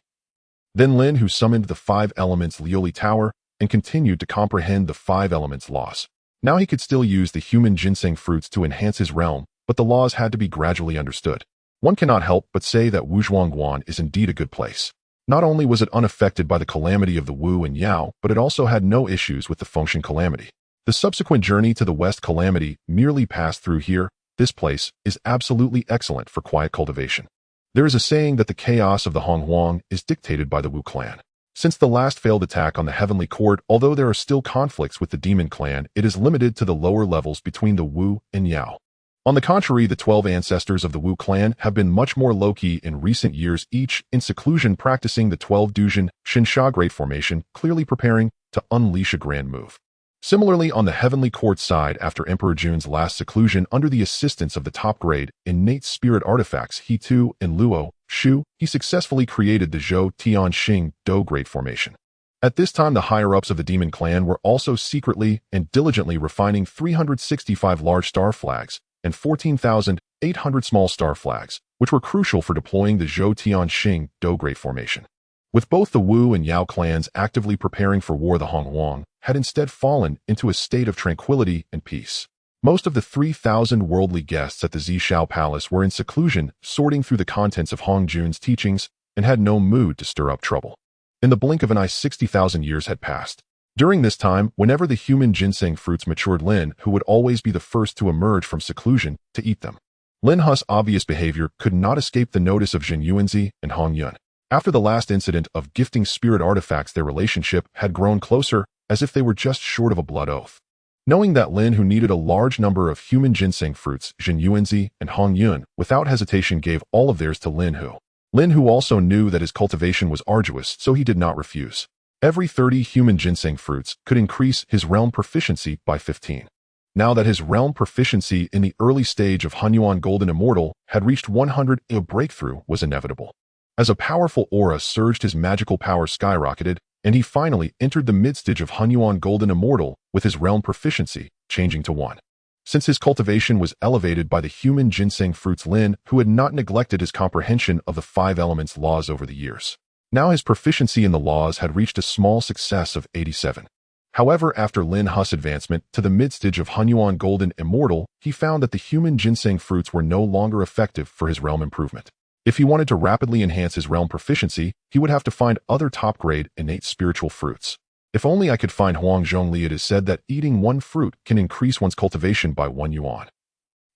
Then Lin Hu summoned the 5 elements Liuli Tower and continued to comprehend the 5 elements laws. Now he could still use the human ginseng fruits to enhance his realm, but the laws had to be gradually understood. One cannot help but say that Wuzhuangguan is indeed a good place. Not only was it unaffected by the calamity of the Wu and Yao, but it also had no issues with the Fengshan calamity. The subsequent journey to the West calamity merely passed through here. This place is absolutely excellent for quiet cultivation. There is a saying that the chaos of the Honghuang is dictated by the Wu clan. Since the last failed attack on the Heavenly Court, although there are still conflicts with the Demon clan, it is limited to the lower levels between the Wu and Yao. On the contrary, the 12 ancestors of the Wu clan have been much more low-key in recent years, each in seclusion practicing the 12 Duzhen Shinsha Great Formation, clearly preparing to unleash a grand move. Similarly, on the Heavenly Court side, after Emperor Jun's last seclusion under the assistance of the top-grade innate spirit artifacts He Tu and Luo Shu, he successfully created the Zhou Tian Xing Do Great Formation. At this time, the higher-ups of the Demon clan were also secretly and diligently refining 365 large star flags and 14,800 small star flags, which were crucial for deploying the Zhou Tian Xing Do Great Formation. With both the Wu and Yao clans actively preparing for war, the Honghuang had instead fallen into a state of tranquility and peace. Most of the 3,000 worldly guests at the Zishao Palace were in seclusion, sorting through the contents of Hong Jun's teachings, and had no mood to stir up trouble. In the blink of an eye, 60,000 years had passed. During this time, whenever the human ginseng fruits matured, Lin Hu would always be the first to emerge from seclusion to eat them. Lin Hu's obvious behavior could not escape the notice of Zhen Yuanzi and Hong Yun. After the last incident of gifting spirit artifacts, their relationship had grown closer, as if they were just short of a blood oath. Knowing that Lin Hu needed a large number of human ginseng fruits, Zhen Yuanzi and Hong Yun, without hesitation, gave all of theirs to Lin Hu. Lin Hu also knew that his cultivation was arduous, so he did not refuse. Every 30 human ginseng fruits could increase his realm proficiency by 15. Now that his realm proficiency in the early stage of Hunyuan Golden Immortal had reached 100, a breakthrough was inevitable. As a powerful aura surged, his magical power skyrocketed, and he finally entered the mid-stage of Hunyuan Golden Immortal with his realm proficiency changing to 1. Since his cultivation was elevated by the human ginseng fruits, Lin Hu had not neglected his comprehension of the 5 elements laws over the years. Now his proficiency in the laws had reached a small success of 87. However, after Lin Hu's advancement to the mid-stage of Hunyuan Golden Immortal, he found that the human ginseng fruits were no longer effective for his realm improvement. If he wanted to rapidly enhance his realm proficiency, he would have to find other top-grade innate spiritual fruits. If only I could find Huang Zhongli. It is said that eating 1 fruit can increase one's cultivation by 1 yuan.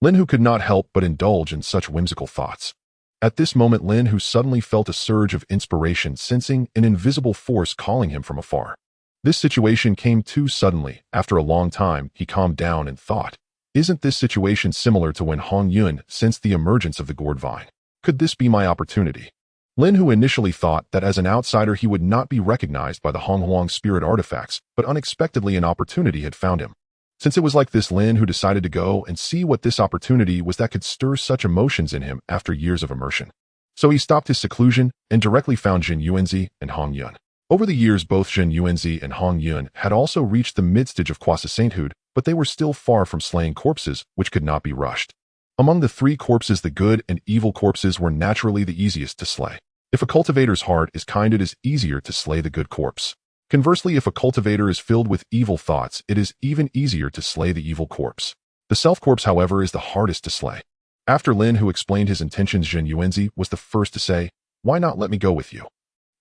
Lin Hu could not help but indulge in such whimsical thoughts. At this moment, Lin Hu suddenly felt a surge of inspiration, sensing an invisible force calling him from afar. This situation came too suddenly. After a long time, he calmed down and thought, isn't this situation similar to when Hong Yun sensed the emergence of the gourd vine? Could this be my opportunity? Lin Hu initially thought that as an outsider he would not be recognized by the Honghuang spirit artifacts, but unexpectedly an opportunity had found him. Since it was like this, Lin Hu decided to go and see what this opportunity was that could stir such emotions in him after years of immersion. So he stopped his seclusion and directly found Zhen Yuanzi and Hong Yun. Over the years, both Zhen Yuanzi and Hong Yun had also reached the mid-stage of quasi sainthood, but they were still far from slaying corpses, which could not be rushed. Among the 3 corpses, the good and evil corpses were naturally the easiest to slay. If a cultivator's heart is kind, it is easier to slay the good corpse. Conversely, if a cultivator is filled with evil thoughts, it is even easier to slay the evil corpse. The self-corpse, however, is the hardest to slay. After Lin Hu explained his intentions, Zhen Yuanzi was the first to say, why not let me go with you?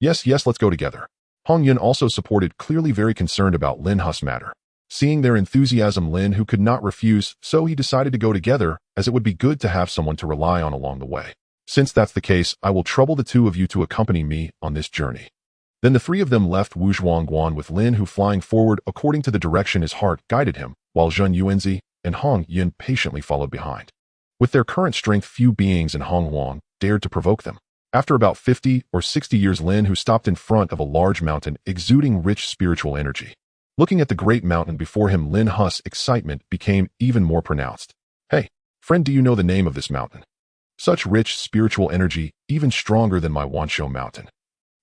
Yes, let's go together. Hong Yun also supported, clearly very concerned about Lin Hu's matter. Seeing their enthusiasm, Lin Hu could not refuse, so he decided to go together, as it would be good to have someone to rely on along the way. Since that's the case, I will trouble the 2 of you to accompany me on this journey. Then the 3 of them left Wuzhuangguan with Lin Hu flying forward according to the direction his heart guided him, while Zhen Yuanzi and Hong Yun patiently followed behind. With their current strength, few beings in Honghuang dared to provoke them. After about 50 or 60 years, Lin Hu stopped in front of a large mountain exuding rich spiritual energy. Looking at the great mountain before him, Lin Hu's excitement became even more pronounced. Hey, friend, do you know the name of this mountain? Such rich spiritual energy, even stronger than my Wanshou mountain.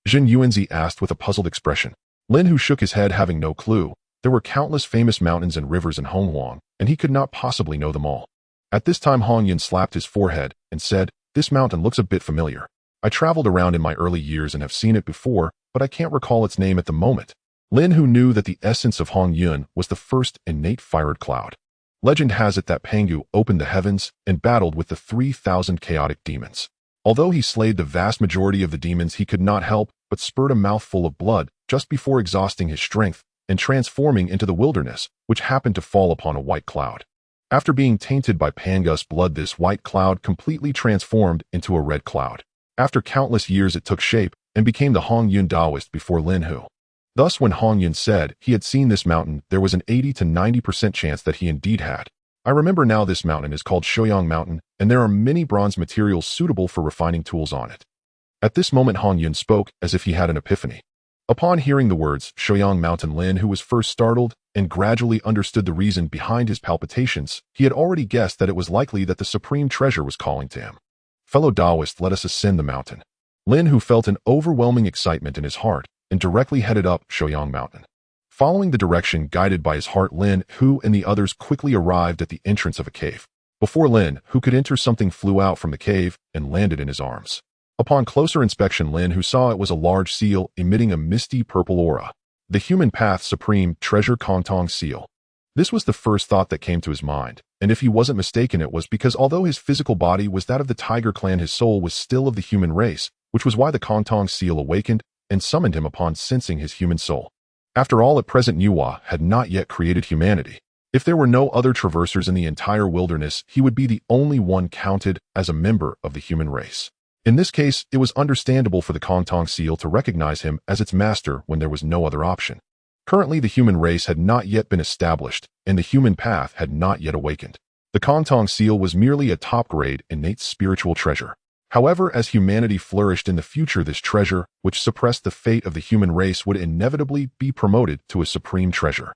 Jin Yuanzi asked with a puzzled expression. Lin Hu shook his head, having no clue. There were countless famous mountains and rivers in Honghuang, and he could not possibly know them all. At this time, Hong Yun slapped his forehead and said, "This mountain looks a bit familiar. I traveled around in my early years and have seen it before, but I can't recall its name at the moment." Lin Hu knew that the essence of Hong Yun was the first innate fired cloud. Legend has it that Pangu opened the heavens and battled with the 3,000 chaotic demons. Although he slayed the vast majority of the demons, he could not help but spurt a mouthful of blood just before exhausting his strength and transforming into the wilderness, which happened to fall upon a white cloud. After being tainted by Pangu's blood, this white cloud completely transformed into a red cloud. After countless years, it took shape and became the Hong Yun Daoist before Lin Hu. Thus, when Hong Yun said he had seen this mountain, there was an 80 to 90% chance that he indeed had. I remember now, this mountain is called Shouyang Mountain, and there are many bronze materials suitable for refining tools on it. At this moment, Hong Yun spoke as if he had an epiphany. Upon hearing the words Shouyang Mountain, Lin Hu was first startled and gradually understood the reason behind his palpitations. He had already guessed that it was likely that the supreme treasure was calling to him. "Fellow Taoist, let us ascend the mountain." Lin Hu felt an overwhelming excitement in his heart and directly headed up Shouyang Mountain. Following the direction guided by his heart, Lin Hu and the others quickly arrived at the entrance of a cave. Before Lin Hu could enter, something flew out from the cave and landed in his arms. Upon closer inspection, Lin Hu saw it was a large seal emitting a misty purple aura. The Human Path Supreme Treasure Kontong Seal. This was the first thought that came to his mind, and if he wasn't mistaken, it was because although his physical body was that of the Tiger Clan, his soul was still of the human race, which was why the Kontong Seal awakened and summoned him upon sensing his human soul. After all, at present, Nuwa had not yet created humanity. If there were no other traversers in the entire wilderness, he would be the only one counted as a member of the human race. In this case, it was understandable for the Kontong Seal to recognize him as its master when there was no other option. Currently, the human race had not yet been established, and the human path had not yet awakened. The Kontong Seal was merely a top-grade innate spiritual treasure. However, as humanity flourished in the future, this treasure, which suppressed the fate of the human race, would inevitably be promoted to a supreme treasure.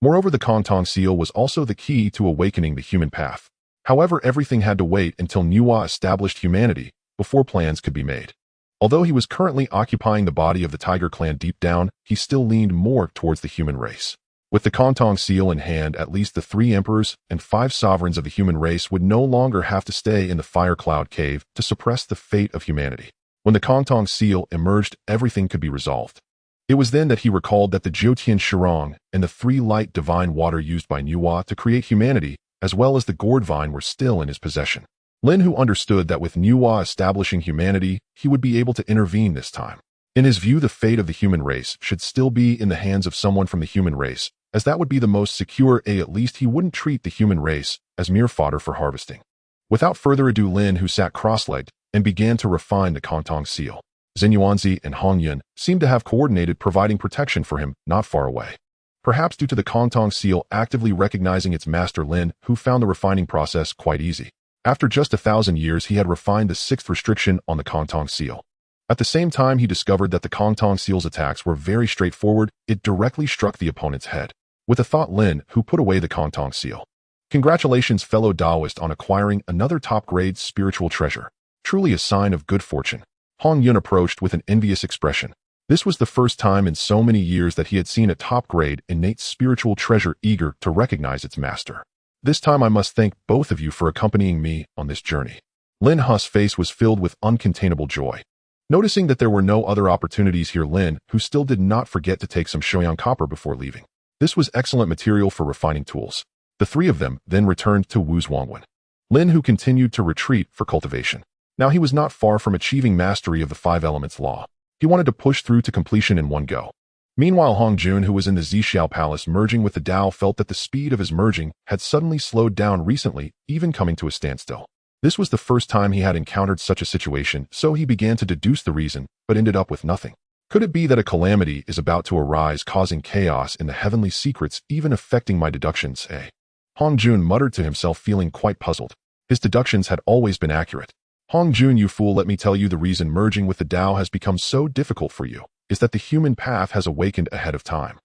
Moreover, the Kontong Seal was also the key to awakening the human path. However, everything had to wait until Nuwa established humanity before plans could be made. Although he was currently occupying the body of the Tiger Clan, deep down, he still leaned more towards the human race. With the Kontong Seal in hand, at least the 3 emperors and 5 sovereigns of the human race would no longer have to stay in the Fire Cloud Cave to suppress the fate of humanity. When the Kontong Seal emerged, everything could be resolved. It was then that he recalled that the Jiutian Shirong and the 3 light divine water used by Nuwa to create humanity, as well as the gourd vine, were still in his possession. Lin Hu understood that with Nuwa establishing humanity, he would be able to intervene this time. In his view, the fate of the human race should still be in the hands of someone from the human race, as that would be the most secure. At least he wouldn't treat the human race as mere fodder for harvesting. Without further ado, Lin Hu sat cross-legged and began to refine the Kontong Seal. Zhen Yuanzi and Hong Yun seemed to have coordinated, providing protection for him not far away. Perhaps due to the Kontong Seal actively recognizing its master, Lin Hu found the refining process quite easy. After just 1,000 years, he had refined the 6th restriction on the Kontong Seal. At the same time, he discovered that the Kontong Seal's attacks were very straightforward. It directly struck the opponent's head. With a thought, Lin Hu put away the Kontong Seal. Congratulations, fellow Taoist, on acquiring another top-grade spiritual treasure. Truly a sign of good fortune. Hong Yun approached with an envious expression. This was the first time in so many years that he had seen a top-grade innate spiritual treasure eager to recognize its master. This time I must thank both of you for accompanying me on this journey. Lin Hu's face was filled with uncontainable joy. Noticing that there were no other opportunities here, Lin Hu still did not forget to take some Shouyang copper before leaving. This was excellent material for refining tools. The 3 of them then returned to Wuzhuangwen. Lin Hu continued to retreat for cultivation. Now he was not far from achieving mastery of the 5 elements law. He wanted to push through to completion in one go. Meanwhile, Hong Jun, who was in the Zixiao Palace merging with the Dao, felt that the speed of his merging had suddenly slowed down recently, even coming to a standstill. This was the first time he had encountered such a situation, so he began to deduce the reason, but ended up with nothing. Could it be that a calamity is about to arise, causing chaos in the heavenly secrets, even affecting my deductions, eh? Hong Jun muttered to himself, feeling quite puzzled. His deductions had always been accurate. Hong Jun, you fool, let me tell you the reason merging with the Dao has become so difficult for you is that the human path has awakened ahead of time.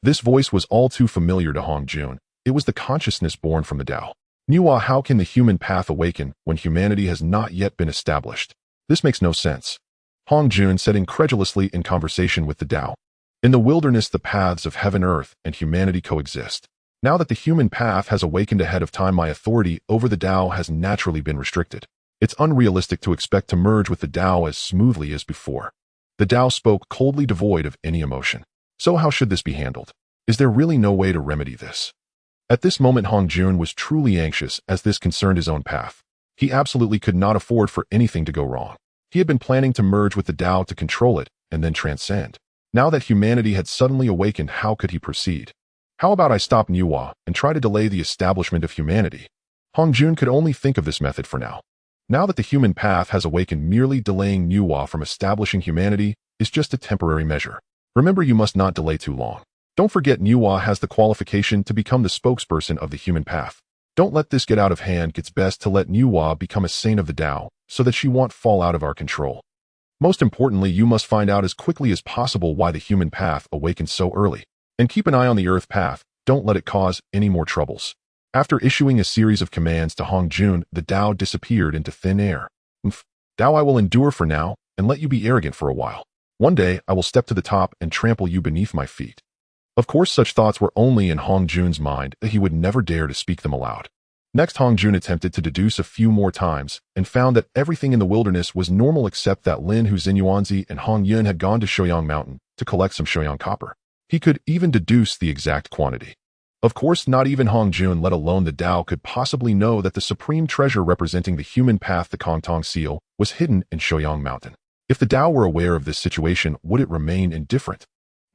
This voice was all too familiar to Hong Jun. It was the consciousness born from the Dao. Nuwa, how can the human path awaken when humanity has not yet been established? This makes no sense. Hong Jun said incredulously in conversation with the Dao. In the wilderness, the paths of heaven, earth, and humanity coexist. Now that the human path has awakened ahead of time, my authority over the Dao has naturally been restricted. It's unrealistic to expect to merge with the Dao as smoothly as before. The Dao spoke coldly, devoid of any emotion. So how should this be handled? Is there really no way to remedy this? At this moment, Hong Jun was truly anxious, as this concerned his own path. He absolutely could not afford for anything to go wrong. He had been planning to merge with the Dao to control it and then transcend. Now that humanity had suddenly awakened, how could he proceed? How about I stop Nuwa and try to delay the establishment of humanity? Hong Jun could only think of this method for now. Now that the human path has awakened, merely delaying Nuwa from establishing humanity is just a temporary measure. Remember, you must not delay too long. Don't forget, Nuwa has the qualification to become the spokesperson of the human path. Don't let this get out of hand. It's best to let Nuwa become a saint of the Dao so that she won't fall out of our control. Most importantly, you must find out as quickly as possible why the human path awakened so early. And keep an eye on the earth path. Don't let it cause any more troubles. After issuing a series of commands to Hong Jun, the Dao disappeared into thin air. Dao, I will endure for now and let you be arrogant for a while. One day, I will step to the top and trample you beneath my feet. Of course, such thoughts were only in Hong Jun's mind, that he would never dare to speak them aloud. Next, Hong Jun attempted to deduce a few more times and found that everything in the wilderness was normal except that Lin Hu, Xinyuanzi, and Hong Yun had gone to Shouyang Mountain to collect some Shouyang copper. He could even deduce the exact quantity. Of course, not even Hong Jun, let alone the Dao, could possibly know that the supreme treasure representing the human path, the Kongtong seal, was hidden in Shouyang Mountain. If the Dao were aware of this situation, would it remain indifferent?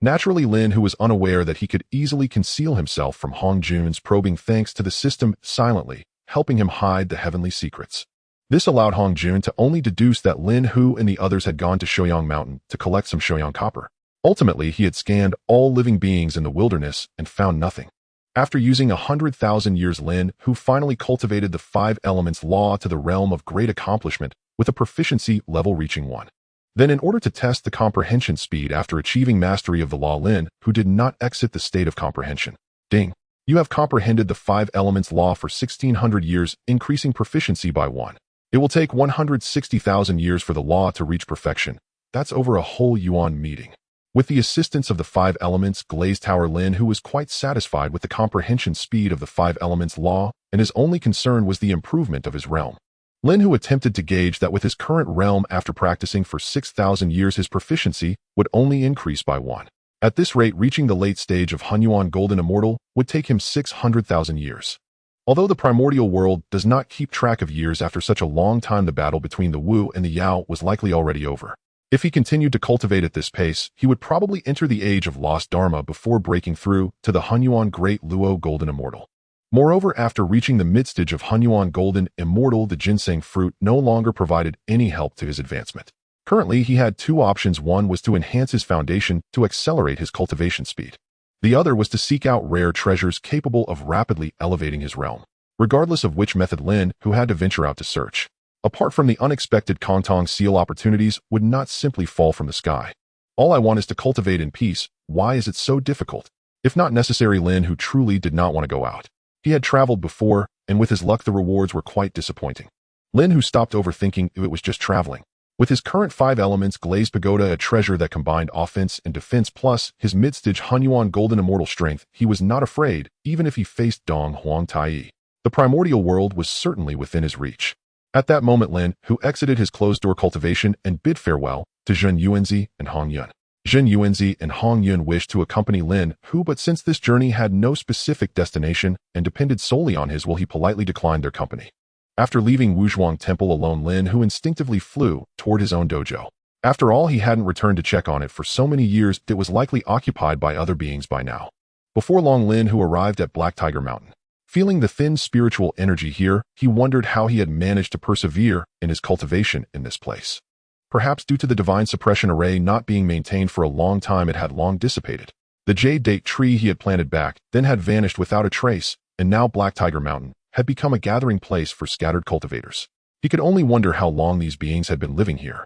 Naturally, Lin Hu was unaware that he could easily conceal himself from Hong Jun's probing thanks to the system silently, helping him hide the heavenly secrets. This allowed Hong Jun to only deduce that Lin Hu and the others had gone to Shouyang Mountain to collect some Shouyang copper. Ultimately, he had scanned all living beings in the wilderness and found nothing. After using 100,000 years, Lin Hu finally cultivated the 5 elements law to the realm of great accomplishment with a proficiency level reaching 1. Then, in order to test the comprehension speed after achieving mastery of the law, Lin Hu did not exit the state of comprehension. Ding! You have comprehended the 5 elements law for 1600 years, increasing proficiency by 1. It will take 160,000 years for the law to reach perfection. That's over a whole yuan meeting. With the assistance of the 5 elements, Glazed Tower, Lin Hu was quite satisfied with the comprehension speed of the 5 elements law, and his only concern was the improvement of his realm. Lin Hu attempted to gauge that with his current realm, after practicing for 6,000 years, his proficiency would only increase by 1. At this rate, reaching the late stage of Hunyuan Golden Immortal would take him 600,000 years. Although the primordial world does not keep track of years, after such a long time the battle between the Wu and the Yao was likely already over. If he continued to cultivate at this pace, he would probably enter the age of lost Dharma before breaking through to the Hunyuan Great Luo Golden Immortal. Moreover, after reaching the mid-stage of Hunyuan Golden Immortal, the ginseng fruit no longer provided any help to his advancement. Currently, he had 2 options. One was to enhance his foundation to accelerate his cultivation speed. The other was to seek out rare treasures capable of rapidly elevating his realm. Regardless of which method, Lin Hu had to venture out to search. Apart from the unexpected Kongtong seal, opportunities would not simply fall from the sky. All I want is to cultivate in peace. Why is it so difficult? If not necessary, Lin Hu truly did not want to go out. He had traveled before, and with his luck the rewards were quite disappointing. Lin Hu stopped overthinking if it was just traveling. With his current 5 elements, Glazed Pagoda, a treasure that combined offense and defense, plus his mid-stage Hunyuan Golden Immortal strength, he was not afraid, even if he faced Dong Huang Tai. The primordial world was certainly within his reach. At that moment, Lin Hu exited his closed-door cultivation and bid farewell to Zhen Yuanzi and Hong Yun. Zhen Yuanzi and Hong Yun wished to accompany Lin Hu, but since this journey had no specific destination and depended solely on his will, he politely declined their company. After leaving Wuzhuang Temple alone, Lin Hu instinctively flew toward his own dojo. After all, he hadn't returned to check on it for so many years, it was likely occupied by other beings by now. Before long, Lin Hu arrived at Black Tiger Mountain. Feeling the thin spiritual energy here, he wondered how he had managed to persevere in his cultivation in this place. Perhaps due to the divine suppression array not being maintained for a long time, it had long dissipated. The jade date tree he had planted back then had vanished without a trace, and now Black Tiger Mountain had become a gathering place for scattered cultivators. He could only wonder how long these beings had been living here.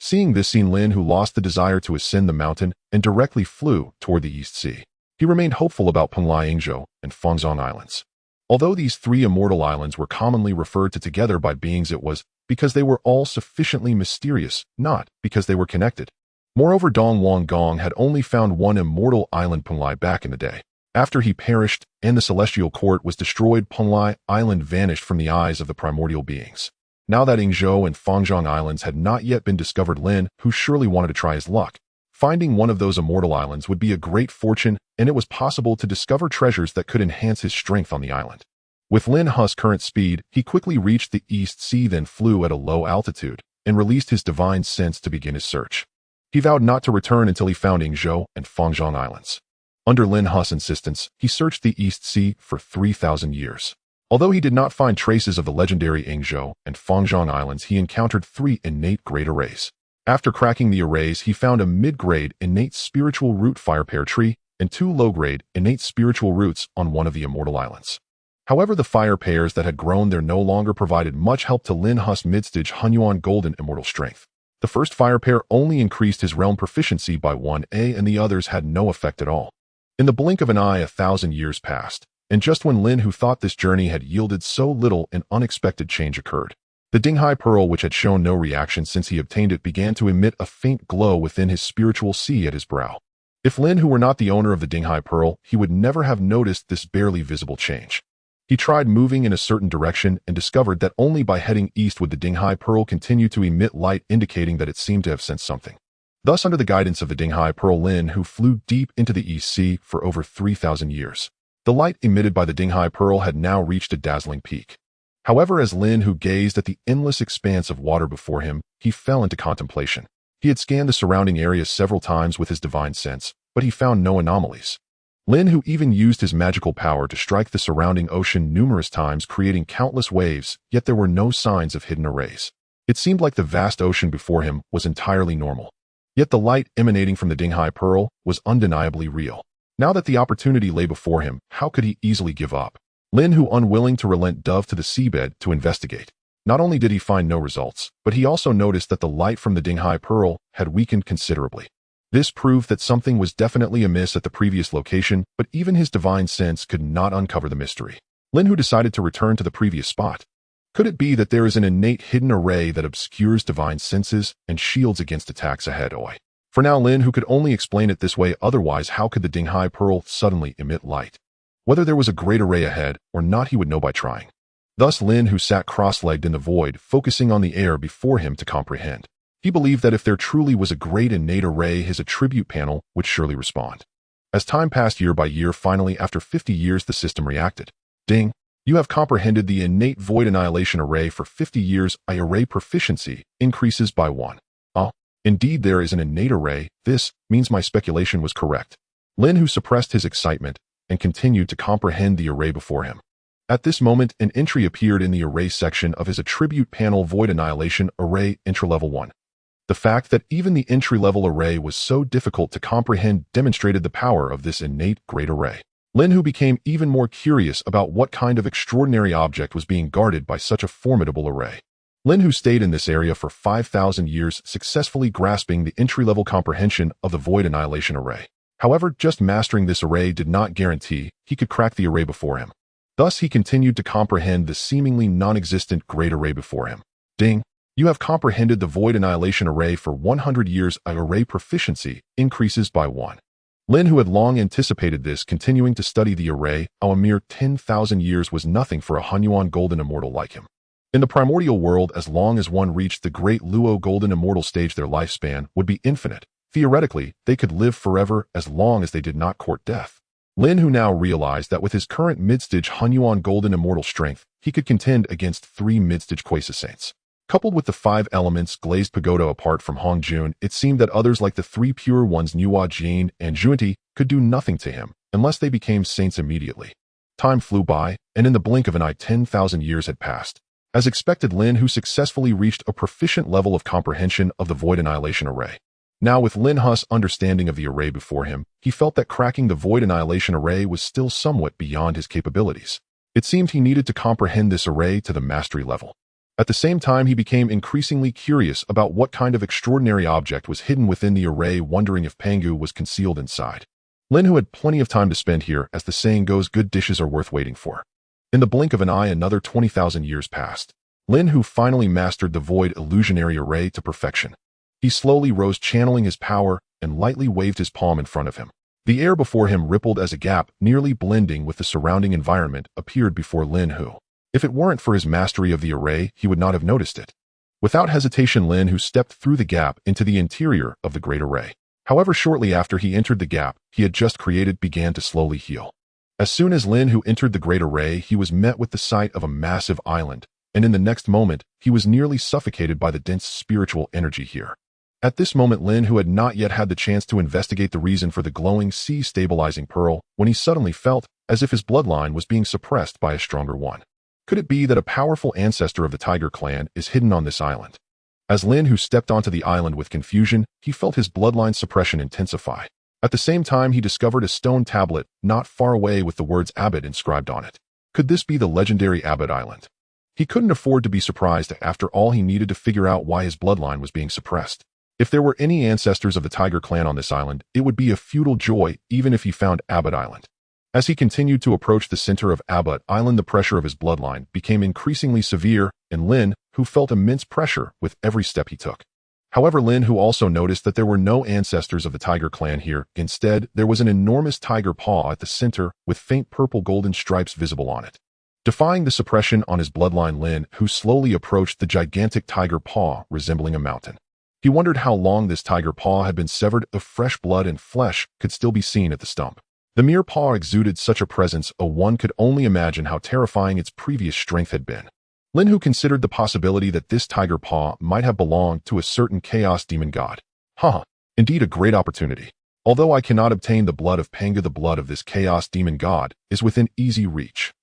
Seeing this scene, Lin Hu lost the desire to ascend the mountain and directly flew toward the East Sea. He remained hopeful about Penglai Yingzhou and Fengzhong Islands. Although these three immortal islands were commonly referred to together by beings, it was because they were all sufficiently mysterious, not because they were connected. Moreover, Dong Wang Gong had only found one immortal island, Penglai, back in the day. After he perished and the celestial court was destroyed, Penglai Island vanished from the eyes of the primordial beings. Now that Yingzhou and Fengzhong Islands had not yet been discovered, Lin Hu surely wanted to try his luck. Finding one of those immortal islands would be a great fortune, and it was possible to discover treasures that could enhance his strength on the island. With Lin Hu's current speed, he quickly reached the East Sea, then flew at a low altitude and released his divine sense to begin his search. He vowed not to return until he found Yingzhou and Fengzhong Islands. Under Lin Hu's insistence, he searched the East Sea for 3,000 years. Although he did not find traces of the legendary Yingzhou and Fengzhong Islands, he encountered 3 innate great arrays. After cracking the arrays, he found a mid-grade innate spiritual root fire pear tree and 2 low-grade innate spiritual roots on one of the immortal islands. However, the fire pears that had grown there no longer provided much help to Lin Hu's mid-stage Hunyuan Golden Immortal Strength. The first fire pear only increased his realm proficiency by 1A, and the others had no effect at all. In the blink of an eye, 1,000 years passed, and just when Lin Hu thought this journey had yielded so little, an unexpected change occurred. The Dinghai Pearl, which had shown no reaction since he obtained it, began to emit a faint glow within his spiritual sea at his brow. If Lin Hu were not the owner of the Dinghai Pearl, he would never have noticed this barely visible change. He tried moving in a certain direction and discovered that only by heading east would the Dinghai Pearl continue to emit light, indicating that it seemed to have sensed something. Thus, under the guidance of the Dinghai Pearl, Lin Hu flew deep into the East Sea for over 3,000 years. The light emitted by the Dinghai Pearl had now reached a dazzling peak. However, as Lin Hu gazed at the endless expanse of water before him, he fell into contemplation. He had scanned the surrounding area several times with his divine sense, but he found no anomalies. Lin Hu even used his magical power to strike the surrounding ocean numerous times, creating countless waves, yet there were no signs of hidden arrays. It seemed like the vast ocean before him was entirely normal. Yet the light emanating from the Dinghai Pearl was undeniably real. Now that the opportunity lay before him, how could he easily give up? Lin Hu, unwilling to relent, dove to the seabed to investigate. Not only did he find no results, but he also noticed that the light from the Dinghai Pearl had weakened considerably. This proved that something was definitely amiss at the previous location, but even his divine sense could not uncover the mystery. Lin Hu decided to return to the previous spot. Could it be that there is an innate hidden array that obscures divine senses and shields against attacks ahead? For now, Lin Hu could only explain it this way, otherwise how could the Dinghai Pearl suddenly emit light? Whether there was a great array ahead or not, he would know by trying. Thus, Lin Hu sat cross-legged in the void, focusing on the air before him to comprehend. He believed that if there truly was a great innate array, his attribute panel would surely respond. As time passed year by year, finally, after 50 years, the system reacted. Ding! You have comprehended the innate void annihilation array for 50 years. Array proficiency increases by 1. Indeed, there is an innate array. This means my speculation was correct. Lin Hu suppressed his excitement and continued to comprehend the array before him. At this moment, an entry appeared in the array section of his attribute panel: Void Annihilation Array, Entry-Level 1. The fact that even the entry-level array was so difficult to comprehend demonstrated the power of this innate great array. Lin Hu became even more curious about what kind of extraordinary object was being guarded by such a formidable array. Lin Hu stayed in this area for 5,000 years, successfully grasping the entry-level comprehension of the Void Annihilation Array. However, just mastering this array did not guarantee he could crack the array before him. Thus, he continued to comprehend the seemingly non-existent great array before him. Ding! You have comprehended the Void Annihilation Array for 100 years. Array proficiency increases by 1. Lin Hu had long anticipated this, continuing to study the array. A mere 10,000 years was nothing for a Hunyuan Golden Immortal like him. In the primordial world, as long as one reached the Great Luo Golden Immortal stage, their lifespan would be infinite. Theoretically, they could live forever as long as they did not court death. Lin Hu now realized that with his current mid-stage Hunyuan Golden Immortal strength, he could contend against 3 mid-stage Quasi Saints. Coupled with the 5 elements Glazed Pagoda apart from Hong Jun, it seemed that others like the 3 pure ones Nuwa Jin and Junti could do nothing to him unless they became saints immediately. Time flew by, and in the blink of an eye 10,000 years had passed. As expected, Lin Hu successfully reached a proficient level of comprehension of the Void Annihilation Array. Now, with Lin Hu's understanding of the array before him, he felt that cracking the Void Annihilation Array was still somewhat beyond his capabilities. It seemed he needed to comprehend this array to the mastery level. At the same time, he became increasingly curious about what kind of extraordinary object was hidden within the array, wondering if Pangu was concealed inside. Lin Hu had plenty of time to spend here, as the saying goes, good dishes are worth waiting for. In the blink of an eye, another 20,000 years passed. Lin Hu finally mastered the void illusionary array to perfection. He slowly rose, channeling his power, and lightly waved his palm in front of him. The air before him rippled as a gap, nearly blending with the surrounding environment, appeared before Lin Hu. If it weren't for his mastery of the array, he would not have noticed it. Without hesitation, Lin Hu stepped through the gap into the interior of the great array. However, shortly after he entered, the gap he had just created began to slowly heal. As soon as Lin Hu entered the great array, he was met with the sight of a massive island, and in the next moment, he was nearly suffocated by the dense spiritual energy here. At this moment, Lin Hu had not yet had the chance to investigate the reason for the glowing sea-stabilizing pearl when he suddenly felt as if his bloodline was being suppressed by a stronger one. Could it be that a powerful ancestor of the Tiger clan is hidden on this island? As Lin Hu stepped onto the island with confusion, he felt his bloodline suppression intensify. At the same time, he discovered a stone tablet not far away with the words Abbot inscribed on it. Could this be the legendary Abbot Island? He couldn't afford to be surprised. After all, he needed to figure out why his bloodline was being suppressed. If there were any ancestors of the Tiger clan on this island, it would be a futile joy even if he found Abbot Island. As he continued to approach the center of Abbot Island, the pressure of his bloodline became increasingly severe, and Lin Hu felt immense pressure with every step he took. However, Lin Hu also noticed that there were no ancestors of the Tiger clan here. Instead, there was an enormous tiger paw at the center with faint purple golden stripes visible on it. Defying the suppression on his bloodline, Lin Hu slowly approached the gigantic tiger paw resembling a mountain. He wondered how long this tiger paw had been severed. The fresh blood and flesh could still be seen at the stump. The mere paw exuded such a presence, one could only imagine how terrifying its previous strength had been. Lin Hu considered the possibility that this tiger paw might have belonged to a certain chaos demon god. Indeed a great opportunity. Although I cannot obtain the blood of Panga, the blood of this chaos demon god is within easy reach.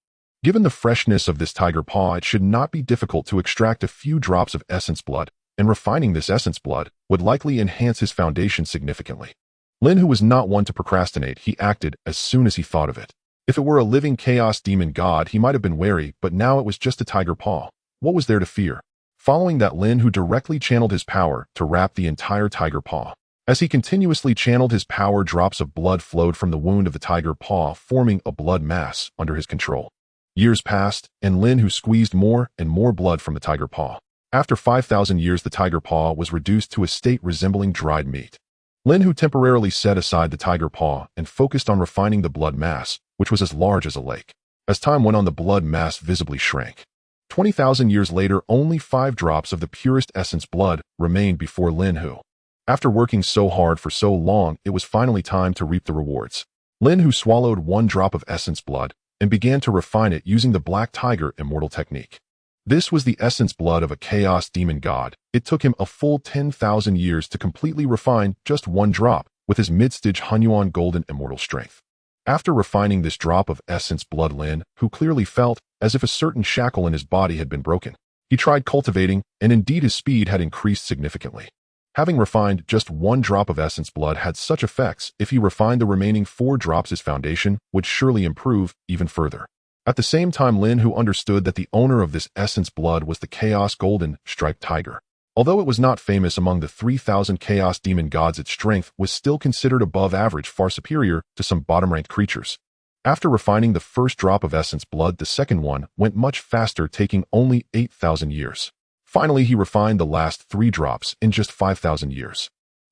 Given the freshness of this tiger paw, it should not be difficult to extract a few drops of essence blood, and refining this essence blood would likely enhance his foundation significantly. Lin Hu was not one to procrastinate. He acted as soon as he thought of it. If it were a living chaos demon god, he might have been wary, but now it was just a tiger paw. What was there to fear? Following that, Lin Hu directly channeled his power to wrap the entire tiger paw. As he continuously channeled his power, drops of blood flowed from the wound of the tiger paw, forming a blood mass under his control. Years passed, and Lin Hu squeezed more and more blood from the tiger paw. After 5,000 years, the tiger paw was reduced to a state resembling dried meat. Lin Hu temporarily set aside the tiger paw and focused on refining the blood mass, which was as large as a lake. As time went on, the blood mass visibly shrank. 20,000 years later, only 5 drops of the purest essence blood remained before Lin Hu. After working so hard for so long, it was finally time to reap the rewards. Lin Hu swallowed 1 drop of essence blood and began to refine it using the Black Tiger Immortal Technique. This was the essence blood of a chaos demon god. It took him a full 10,000 years to completely refine just 1 drop with his mid-stage Hunyuan Golden Immortal Strength. After refining this drop of essence blood, Lin Hu clearly felt as if a certain shackle in his body had been broken. He tried cultivating, and indeed his speed had increased significantly. Having refined just 1 drop of essence blood had such effects, if he refined the remaining 4 drops, his foundation would surely improve even further. At the same time, Lin Hu understood that the owner of this essence blood was the Chaos Golden Striped Tiger. Although it was not famous among the 3,000 chaos demon gods, its strength was still considered above average, far superior to some bottom-ranked creatures. After refining the first drop of essence blood, the second one went much faster, taking only 8,000 years. Finally, he refined the last 3 drops in just 5,000 years.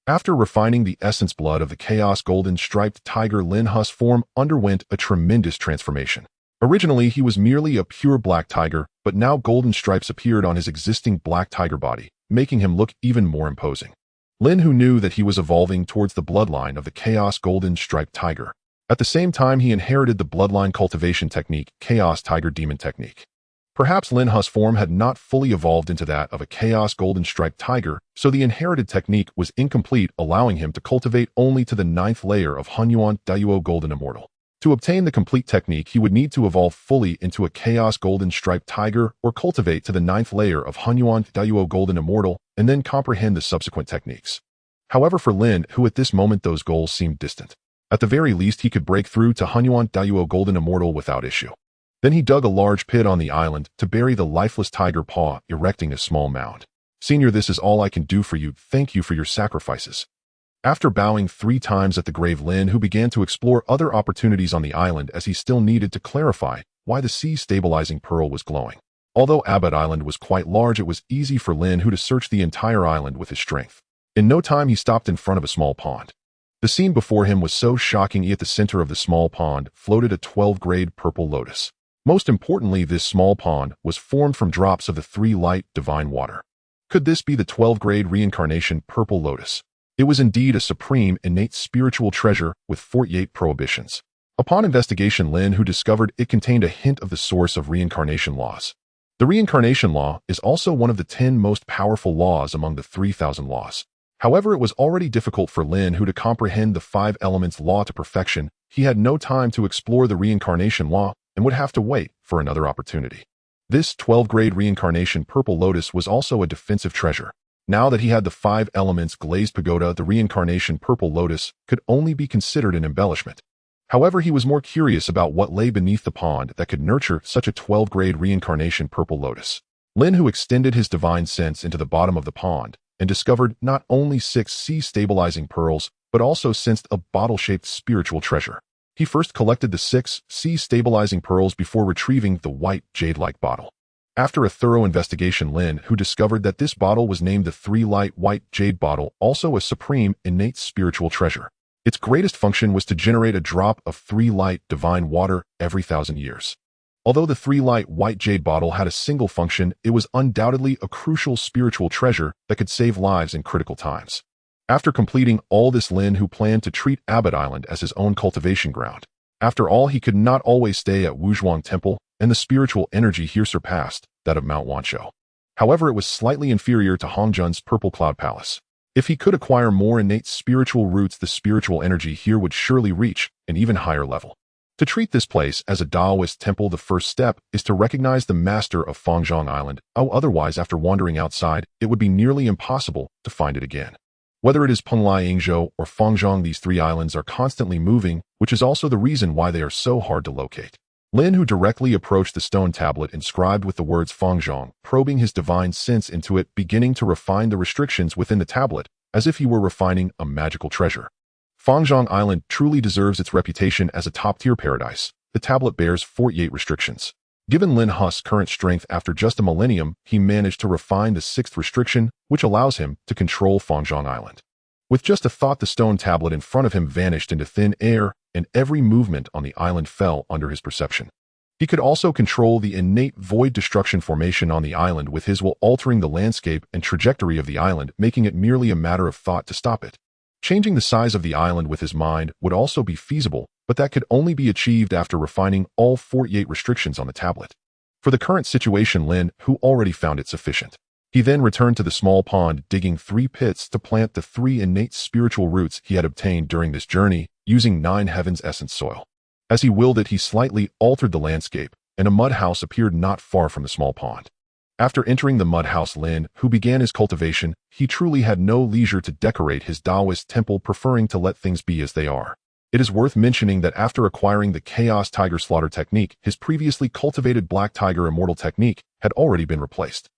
After refining the essence blood of the Chaos Golden Striped Tiger, Lin Hu's form underwent a tremendous transformation. Originally, he was merely a pure black tiger, but now golden stripes appeared on his existing black tiger body, making him look even more imposing. Lin Hu knew that he was evolving towards the bloodline of the Chaos Golden Striped Tiger. At the same time, he inherited the bloodline cultivation technique, Chaos Tiger Demon Technique. Perhaps Lin Hu's form had not fully evolved into that of a Chaos Golden Striped Tiger, so the inherited technique was incomplete, allowing him to cultivate only to the 9th layer of Hunyuan Dao Golden Immortal. To obtain the complete technique, he would need to evolve fully into a Chaos Golden Striped Tiger or cultivate to the 9th layer of Hunyuan Dao Golden Immortal and then comprehend the subsequent techniques. However, for Lin Hu at this moment, those goals seemed distant. At the very least, he could break through to Hunyuan Dao Golden Immortal without issue. Then he dug a large pit on the island to bury the lifeless tiger paw, erecting a small mound. "Senior, this is all I can do for you. Thank you for your sacrifices." After bowing 3 times at the grave, Lin Hu began to explore other opportunities on the island as he still needed to clarify why the sea-stabilizing pearl was glowing. Although Abbot Island was quite large, it was easy for Lin Hu to search the entire island with his strength. In no time, he stopped in front of a small pond. The scene before him was so shocking. At the center of the small pond floated a 12-grade purple lotus. Most importantly, this small pond was formed from drops of the 3 light divine water. Could this be the 12-grade reincarnation purple lotus? It was indeed a supreme, innate spiritual treasure with 48 prohibitions. Upon investigation, Lin Hu discovered it contained a hint of the source of reincarnation laws. The reincarnation law is also one of the 10 most powerful laws among the 3,000 laws. However, it was already difficult for Lin Hu to comprehend the 5 elements law to perfection. He had no time to explore the reincarnation law and would have to wait for another opportunity. This 12-grade reincarnation purple lotus was also a defensive treasure. Now that he had the 5 elements glazed pagoda, the reincarnation purple lotus could only be considered an embellishment. However, he was more curious about what lay beneath the pond that could nurture such a 12-grade reincarnation purple lotus. Lin Hu extended his divine sense into the bottom of the pond and discovered not only 6 sea-stabilizing pearls, but also sensed a bottle-shaped spiritual treasure. He first collected the 6 sea-stabilizing pearls before retrieving the white jade-like bottle. After a thorough investigation, Lin Hu discovered that this bottle was named the 3 light white jade bottle, also a supreme, innate spiritual treasure. Its greatest function was to generate a drop of 3 light divine water every 1,000 years. Although the 3 light white jade bottle had a single function, it was undoubtedly a crucial spiritual treasure that could save lives in critical times. After completing all this, Lin Hu planned to treat Abbot Island as his own cultivation ground. After all, he could not always stay at Wuzhuang Temple, and the spiritual energy here surpassed that of Mount Wanshou. However, it was slightly inferior to Hongjun's Purple Cloud Palace. If he could acquire more innate spiritual roots, the spiritual energy here would surely reach an even higher level. To treat this place as a Daoist temple, the first step is to recognize the master of Fangzhong Island. Otherwise, after wandering outside, it would be nearly impossible to find it again. Whether it is Penglai Yingzhou or Fangzhong, these 3 islands are constantly moving, which is also the reason why they are so hard to locate. Lin Hu directly approached the stone tablet inscribed with the words Fangzhong, probing his divine sense into it, beginning to refine the restrictions within the tablet, as if he were refining a magical treasure. Fangzhong Island truly deserves its reputation as a top-tier paradise. The tablet bears 48 restrictions. Given Lin Hu's current strength, after just a millennium, he managed to refine the 6th restriction, which allows him to control Fangzhong Island. With just a thought, the stone tablet in front of him vanished into thin air, and every movement on the island fell under his perception. He could also control the innate void destruction formation on the island with his will, altering the landscape and trajectory of the island, making it merely a matter of thought to stop it. Changing the size of the island with his mind would also be feasible, but that could only be achieved after refining all 48 restrictions on the tablet. For the current situation, Lin Hu already found it sufficient. He then returned to the small pond, digging 3 pits to plant the 3 innate spiritual roots he had obtained during this journey, using 9 heavens essence soil. As he willed it, he slightly altered the landscape, and a mud house appeared not far from the small pond. After entering the mud house, Lin Hu began his cultivation. He truly had no leisure to decorate his Daoist temple, preferring to let things be as they are. It is worth mentioning that after acquiring the Chaos Tiger Slaughter technique, his previously cultivated Black Tiger Immortal technique had already been replaced.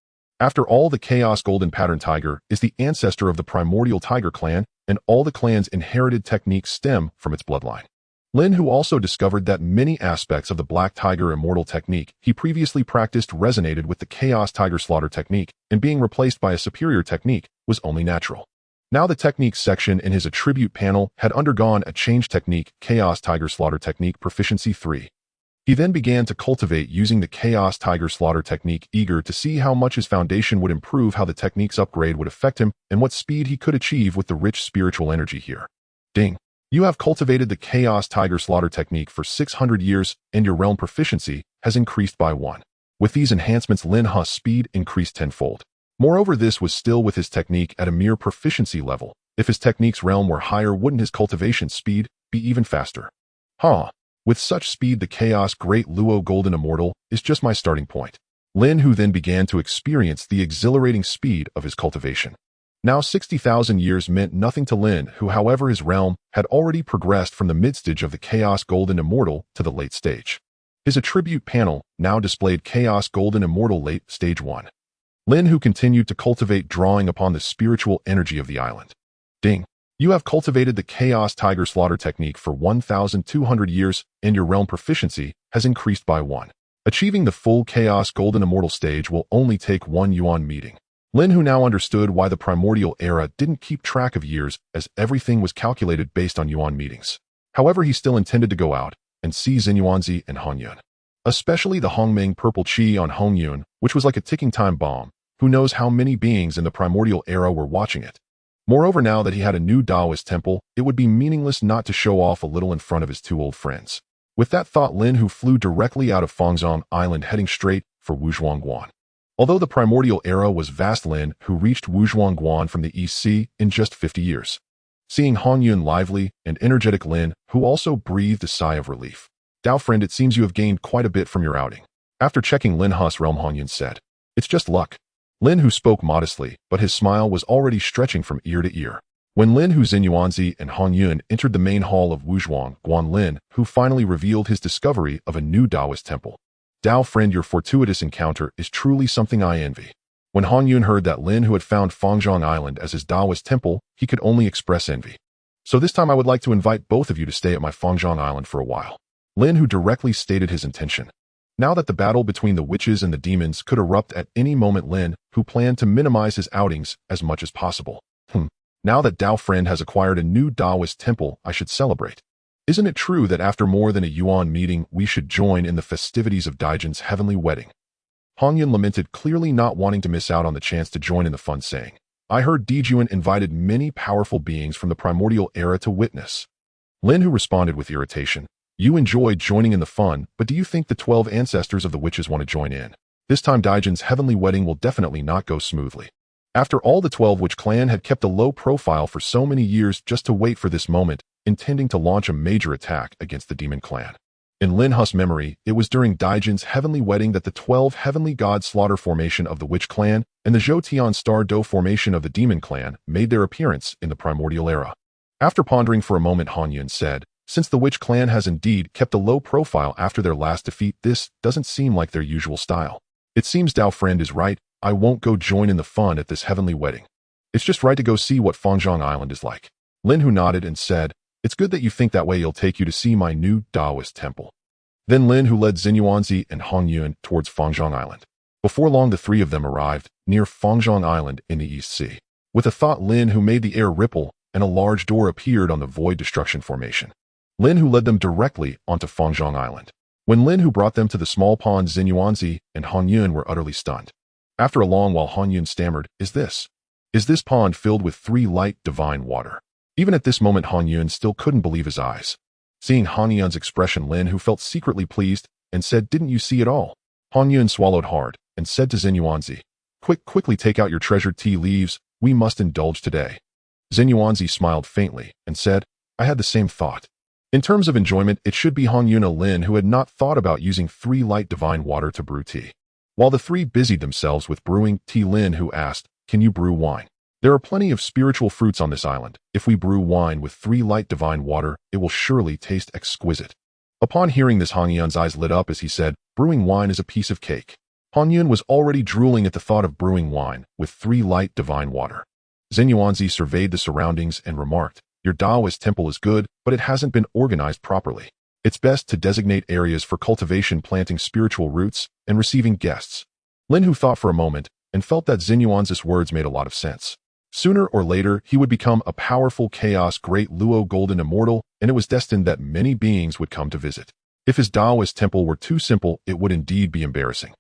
After all, the Chaos Golden Pattern Tiger is the ancestor of the Primordial Tiger clan, and all the clan's inherited techniques stem from its bloodline. Lin Hu also discovered that many aspects of the Black Tiger Immortal technique he previously practiced resonated with the Chaos Tiger Slaughter technique, and being replaced by a superior technique was only natural. Now the techniques section in his attribute panel had undergone a change: technique, Chaos Tiger Slaughter technique, Proficiency 3. He then began to cultivate using the Chaos Tiger Slaughter technique, eager to see how much his foundation would improve, how the technique's upgrade would affect him, and what speed he could achieve with the rich spiritual energy here. Ding! You have cultivated the Chaos Tiger Slaughter technique for 600 years, and your realm proficiency has increased by 1. With these enhancements, Lin Hu's speed increased tenfold. Moreover, this was still with his technique at a mere proficiency level. If his technique's realm were higher, wouldn't his cultivation speed be even faster? With such speed, the Chaos Great Luo Golden Immortal is just my starting point. Lin Hu then began to experience the exhilarating speed of his cultivation. Now 60,000 years meant nothing to Lin Hu. However, his realm had already progressed from the mid-stage of the Chaos Golden Immortal to the late stage. His attribute panel now displayed Chaos Golden Immortal Late Stage 1. Lin Hu continued to cultivate, drawing upon the spiritual energy of the island. Ding! You have cultivated the Chaos Tiger Slaughter technique for 1,200 years, and your realm proficiency has increased by 1. Achieving the full Chaos Golden Immortal stage will only take 1 Yuan meeting. Lin Hu now understood why the Primordial era didn't keep track of years, as everything was calculated based on Yuan meetings. However, he still intended to go out and see Xinyuanzi and Hongyun. Especially the Hongming purple chi on Hongyun, which was like a ticking time bomb. Who knows how many beings in the Primordial era were watching it. Moreover, now that he had a new Taoist temple, it would be meaningless not to show off a little in front of his 2 old friends. With that thought, Lin Hu flew directly out of Fangzhong Island, heading straight for Wuzhuangguan. Although the Primordial era was vast, Lin Hu reached Wuzhuangguan from the East Sea in just 50 years. Seeing Hongyun lively and energetic, Lin Hu also breathed a sigh of relief. Dao friend, it seems you have gained quite a bit from your outing. After checking Lin Hu's realm, Hongyun said, "It's just luck." Lin Hu spoke modestly, but his smile was already stretching from ear to ear. When Lin Hu, Xinyuanzi, and Hongyun entered the main hall of Wuzhuangguan, Lin Hu finally revealed his discovery of a new Taoist temple. "Dao friend, your fortuitous encounter is truly something I envy." When Hongyun heard that Lin Hu had found Fangzhong Island as his Taoist temple, he could only express envy. "So this time I would like to invite both of you to stay at my Fangzhong Island for a while." Lin Hu directly stated his intention. Now that the battle between the witches and the demons could erupt at any moment, Lin Hu planned to minimize his outings as much as possible. Now that Dao friend has acquired a new Taoist temple, I should celebrate. Isn't it true that after more than a Yuan meeting, we should join in the festivities of Daijin's heavenly wedding? Hongyun lamented, clearly not wanting to miss out on the chance to join in the fun, saying, "I heard Dijuan invited many powerful beings from the Primordial era to witness." Lin Hu responded with irritation, "You enjoyed joining in the fun, but do you think the 12 ancestors of the witches want to join in? This time Daijin's heavenly wedding will definitely not go smoothly." After all, the 12 Witch clan had kept a low profile for so many years just to wait for this moment, intending to launch a major attack against the demon clan. In Lin Hu's memory, it was during Daijin's heavenly wedding that the 12 heavenly god slaughter formation of the Witch clan and the Zhoutian Star Do formation of the demon clan made their appearance in the Primordial era. After pondering for a moment, Hongyun said, "Since the Witch clan has indeed kept a low profile after their last defeat, this doesn't seem like their usual style. It seems Dao friend is right. I won't go join in the fun at this heavenly wedding. It's just right to go see what Fangzhong Island is like." Lin Hu nodded and said, "It's good that you think that way. It'll take you to see my new Taoist temple." Then Lin Hu led Xinyuanzi and Hongyun towards Fangzhong Island. Before long, the 3 of them arrived near Fangzhong Island in the East Sea. With a thought, Lin Hu made the air ripple, and a large door appeared on the Void Destruction formation. Lin Hu led them directly onto Fangzhong Island. When Lin Hu brought them to the small pond, Xinyuanzi and Hongyun were utterly stunned. After a long while, Hongyun stammered, Is this pond filled with 3 light divine water?" Even at this moment, Hongyun still couldn't believe his eyes. Seeing Hongyun's expression, Lin Hu felt secretly pleased and said, "Didn't you see it all?" Hongyun swallowed hard and said to Xinyuanzi, Quickly take out your treasured tea leaves. We must indulge today." Xinyuanzi smiled faintly and said, "I had the same thought." In terms of enjoyment, it should be Hongyun and Lin who had not thought about using 3 light divine water to brew tea. While the 3 busied themselves with brewing tea, Lin Hu asked, "Can you brew wine? There are plenty of spiritual fruits on this island. If we brew wine with 3 light divine water, it will surely taste exquisite." Upon hearing this, Hongyun's eyes lit up as he said, "Brewing wine is a piece of cake." Hongyun was already drooling at the thought of brewing wine with 3 light divine water. Xinyuanzi surveyed the surroundings and remarked, "Your Taoist temple is good, but it hasn't been organized properly. It's best to designate areas for cultivation, planting spiritual roots, and receiving guests." Lin Hu thought for a moment and felt that Xinyuanzi's words made a lot of sense. Sooner or later, he would become a powerful Chaos Great Luo Golden Immortal, and it was destined that many beings would come to visit. If his Taoist temple were too simple, it would indeed be embarrassing.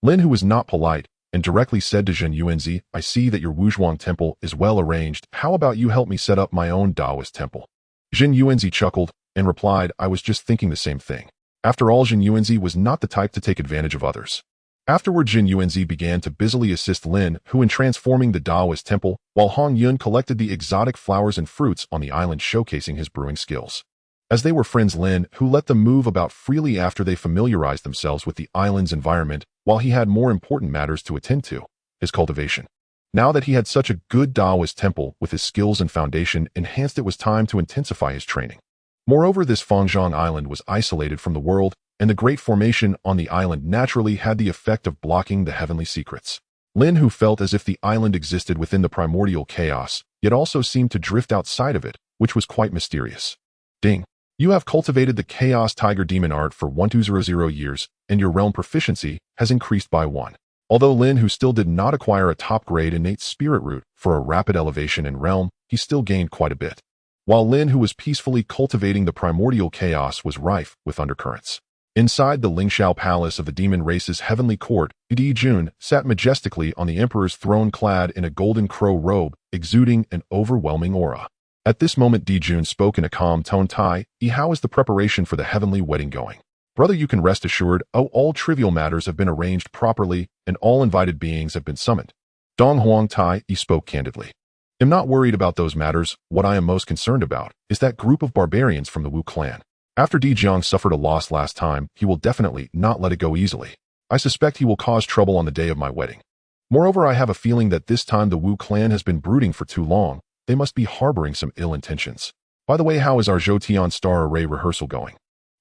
Lin Hu was not polite and directly said to Xinyuanzi, "I see that your Wuzhuang temple is well arranged. How about you help me set up my own Taoist temple?" Xinyuanzi chuckled and replied, "I was just thinking the same thing." After all, Xinyuanzi was not the type to take advantage of others. Afterward, Xinyuanzi began to busily assist Lin Hu in transforming the Taoist temple, while Hongyun collected the exotic flowers and fruits on the island, showcasing his brewing skills. As they were friends, Lin Hu let them move about freely after they familiarized themselves with the island's environment, while he had more important matters to attend to, his cultivation. Now that he had such a good Taoist temple with his skills and foundation enhanced, it was time to intensify his training. Moreover, this Fangzhong Island was isolated from the world, and the great formation on the island naturally had the effect of blocking the heavenly secrets. Lin Hu felt as if the island existed within the Primordial Chaos, yet also seemed to drift outside of it, which was quite mysterious. Ding. You have cultivated the Chaos Tiger Demon art for 1200 years, and your realm proficiency has increased by 1. Although Lin Hu still did not acquire a top-grade innate spirit root for a rapid elevation in realm, he still gained quite a bit. While Lin Hu was peacefully cultivating the Primordial Chaos was rife with undercurrents. Inside the Lingxiao Palace of the Demon Race's heavenly court, Di Jun sat majestically on the Emperor's throne clad in a golden crow robe, exuding an overwhelming aura. At this moment Di Jun spoke in a calm tone. Tai, how is the preparation for the heavenly wedding going? Brother, you can rest assured, all trivial matters have been arranged properly, and all invited beings have been summoned. Dong Huang Tai spoke candidly. I'm not worried about those matters. What I am most concerned about is that group of barbarians from the Wu clan. After Di Jiang suffered a loss last time, he will definitely not let it go easily. I suspect he will cause trouble on the day of my wedding. Moreover, I have a feeling that this time the Wu clan has been brooding for too long. They must be harboring some ill intentions. By the way, how is our Zhoutian Star Array rehearsal going?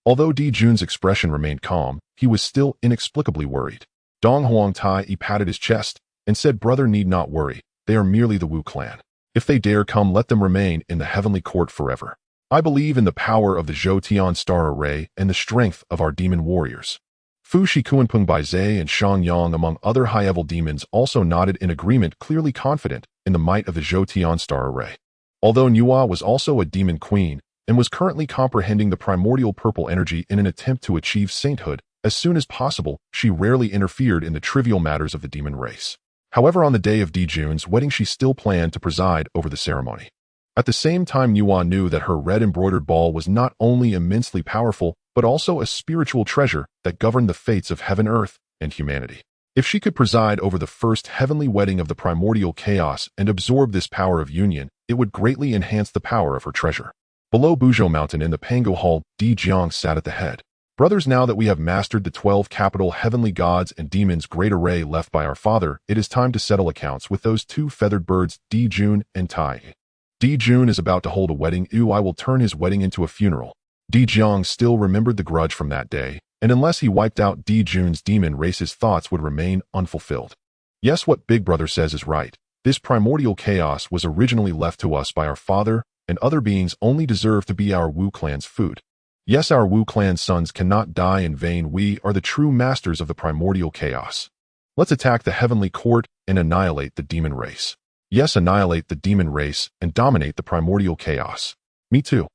Although Di Jun's expression remained calm, he was still inexplicably worried. Dong Huang Tai patted his chest and said, Brother need not worry. They are merely the Wu clan. If they dare come, let them remain in the heavenly court forever. I believe in the power of the Zhoutian Star Array and the strength of our demon warriors. Fu Shikuanpeng Baizhe and Shang Yang among other high-level demons also nodded in agreement, clearly confident in the might of the Zhoutian Star Array. Although Nuwa was also a demon queen and was currently comprehending the primordial purple energy in an attempt to achieve sainthood, as soon as possible, she rarely interfered in the trivial matters of the demon race. However, on the day of Di Jun's wedding she still planned to preside over the ceremony. At the same time, Nuwa knew that her red embroidered ball was not only immensely powerful, but also a spiritual treasure that governed the fates of heaven, earth, and humanity. If she could preside over the first heavenly wedding of the primordial chaos and absorb this power of union, it would greatly enhance the power of her treasure. Below Buzhou Mountain in the Pangu Hall, Di Jiang sat at the head. Brothers, now that we have mastered the 12 capital heavenly gods and demons' great array left by our father, it is time to settle accounts with those two feathered birds, Di Jun and Tai. Di Jun is about to hold a wedding. I will turn his wedding into a funeral. Di Jiang still remembered the grudge from that day, and unless he wiped out Di Jun's demon race, his thoughts would remain unfulfilled. Yes, what Big Brother says is right. This primordial chaos was originally left to us by our father, and other beings only deserve to be our Wu clan's food. Yes, our Wu clan sons cannot die in vain. We are the true masters of the primordial chaos. Let's attack the heavenly court and annihilate the demon race. Yes, annihilate the demon race and dominate the primordial chaos. Me too.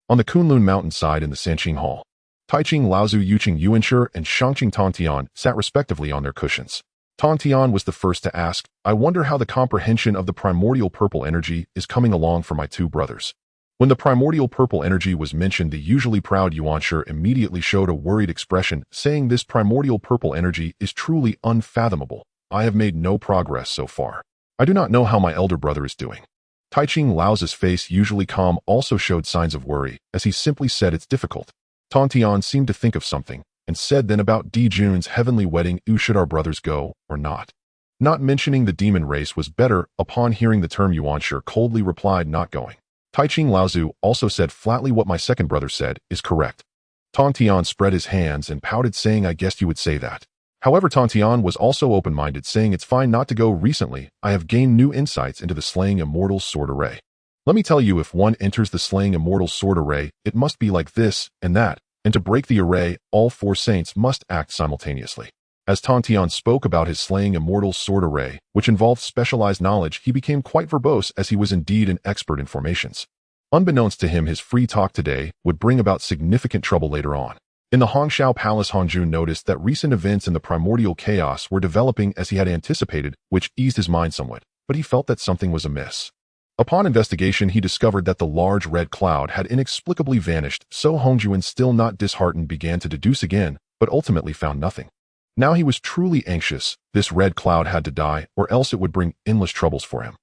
On the Kunlun mountainside in the Sanqing Hall, Taiching Laozu, Yuqing Yuanshi, and Shangqing Tongtian sat respectively on their cushions. Tongtian was the first to ask, I wonder how the comprehension of the primordial purple energy is coming along for my two brothers. When the primordial purple energy was mentioned, the usually proud Yuanshi immediately showed a worried expression, saying this primordial purple energy is truly unfathomable. I have made no progress so far. I do not know how my elder brother is doing. Taiching Lao's face, usually calm, also showed signs of worry, as he simply said it's difficult. Tongtian seemed to think of something, and said then about Di Jun's heavenly wedding, should our brothers go, or not? Not mentioning the demon race was better. Upon hearing the term, Yuanshi coldly replied, not going. Taiching Laozu also said flatly, what my second brother said is correct. Tongtian spread his hands and pouted, saying, I guessed you would say that. However, Tongtian was also open-minded, saying it's fine not to go. Recently, I have gained new insights into the Slaying Immortals Sword Array. Let me tell you, if one enters the Slaying Immortals Sword Array, it must be like this and that, and to break the array, all four saints must act simultaneously. As Tongtian spoke about his Slaying Immortals Sword Array, which involved specialized knowledge, he became quite verbose, as he was indeed an expert in formations. Unbeknownst to him, his free talk today would bring about significant trouble later on. In the Hongxiao Palace, Hongjun noticed that recent events in the primordial chaos were developing as he had anticipated, which eased his mind somewhat, but he felt that something was amiss. Upon investigation, he discovered that the large red cloud had inexplicably vanished, so Hongjun, still not disheartened, began to deduce again, but ultimately found nothing. Now he was truly anxious. This red cloud had to die, or else it would bring endless troubles for him.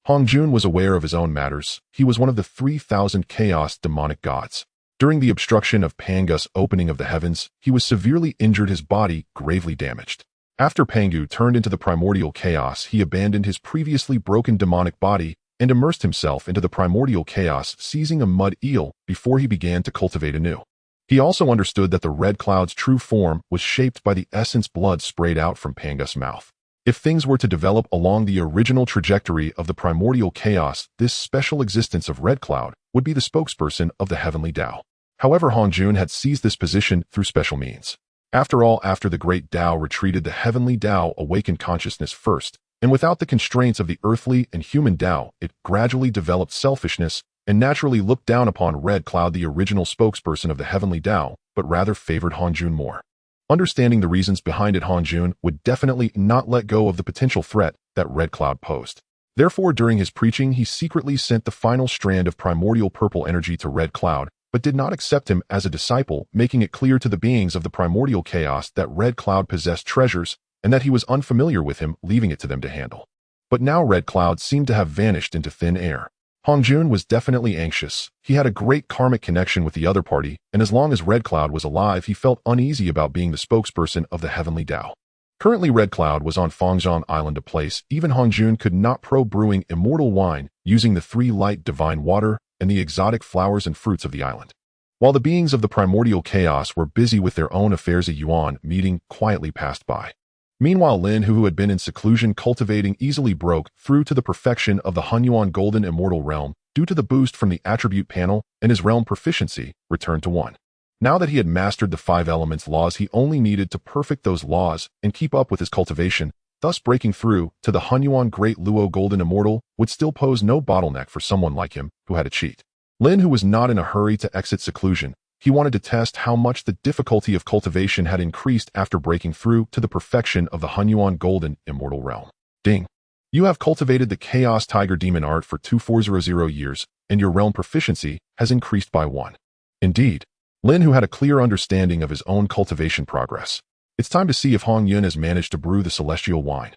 Hongjun was aware of his own matters. He was one of the 3,000 chaos demonic gods. During the obstruction of Pangu's opening of the heavens, he was severely injured, his body gravely damaged. After Pangu turned into the primordial chaos, he abandoned his previously broken demonic body and immersed himself into the primordial chaos, seizing a mud eel before he began to cultivate anew. He also understood that the red cloud's true form was shaped by the essence blood sprayed out from Pangu's mouth. If things were to develop along the original trajectory of the Primordial Chaos, this special existence of Red Cloud would be the spokesperson of the Heavenly Dao. However, Hongjun had seized this position through special means. After all, after the Great Dao retreated, the Heavenly Dao awakened consciousness first, and without the constraints of the earthly and human Dao, it gradually developed selfishness and naturally looked down upon Red Cloud, the original spokesperson of the Heavenly Dao, but rather favored Hongjun more. Understanding the reasons behind it, Hongjun would definitely not let go of the potential threat that Red Cloud posed. Therefore, during his preaching, he secretly sent the final strand of primordial purple energy to Red Cloud, but did not accept him as a disciple, making it clear to the beings of the Primordial Chaos that Red Cloud possessed treasures and that he was unfamiliar with him, leaving it to them to handle. But now Red Cloud seemed to have vanished into thin air. Hongjun was definitely anxious. He had a great karmic connection with the other party, and as long as Red Cloud was alive, he felt uneasy about being the spokesperson of the Heavenly Dao. Currently, Red Cloud was on Fangzhong Island, a place even Hongjun could not probe, brewing immortal wine using the 3 light divine water and the exotic flowers and fruits of the island. While the beings of the Primordial Chaos were busy with their own affairs, a Yuan meeting quietly passed by. Meanwhile, Lin Hu, who had been in seclusion cultivating, easily broke through to the perfection of the Hunyuan Golden Immortal Realm due to the boost from the attribute panel, and his realm proficiency returned to 1. Now that he had mastered the 5 elements laws, he only needed to perfect those laws and keep up with his cultivation, thus breaking through to the Hunyuan Great Luo Golden Immortal would still pose no bottleneck for someone like him who had a cheat. Lin, who was not in a hurry to exit seclusion, he wanted to test how much the difficulty of cultivation had increased after breaking through to the perfection of the Hunyuan Golden Immortal Realm. Ding! You have cultivated the Chaos Tiger Demon art for 2400 years, and your realm proficiency has increased by 1. Indeed, Lin, who had a clear understanding of his own cultivation progress. It's time to see if Hongyun has managed to brew the celestial wine.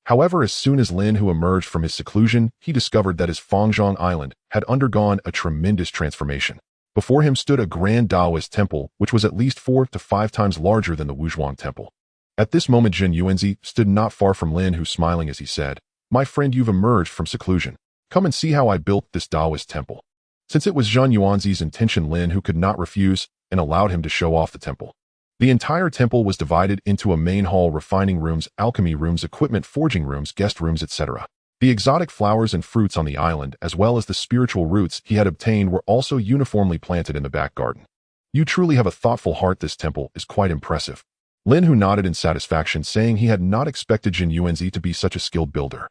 However, as soon as Lin, who emerged from his seclusion, he discovered that his Fangzhong Island had undergone a tremendous transformation. Before him stood a grand Taoist temple, which was at least 4 to 5 times larger than the Wuzhuang temple. At this moment, Jin Yuanzi stood not far from Lin, who smiling as he said, "My friend, you've emerged from seclusion. Come and see how I built this Taoist temple." Since it was Zhen Yuanzi's intention, Lin, who could not refuse, and allowed him to show off the temple. The entire temple was divided into a main hall, refining rooms, alchemy rooms, equipment, forging rooms, guest rooms, etc. The exotic flowers and fruits on the island, as well as the spiritual roots he had obtained, were also uniformly planted in the back garden. "You truly have a thoughtful heart. This temple is quite impressive." Lin, who nodded in satisfaction, saying he had not expected Jin Yuanzi to be such a skilled builder.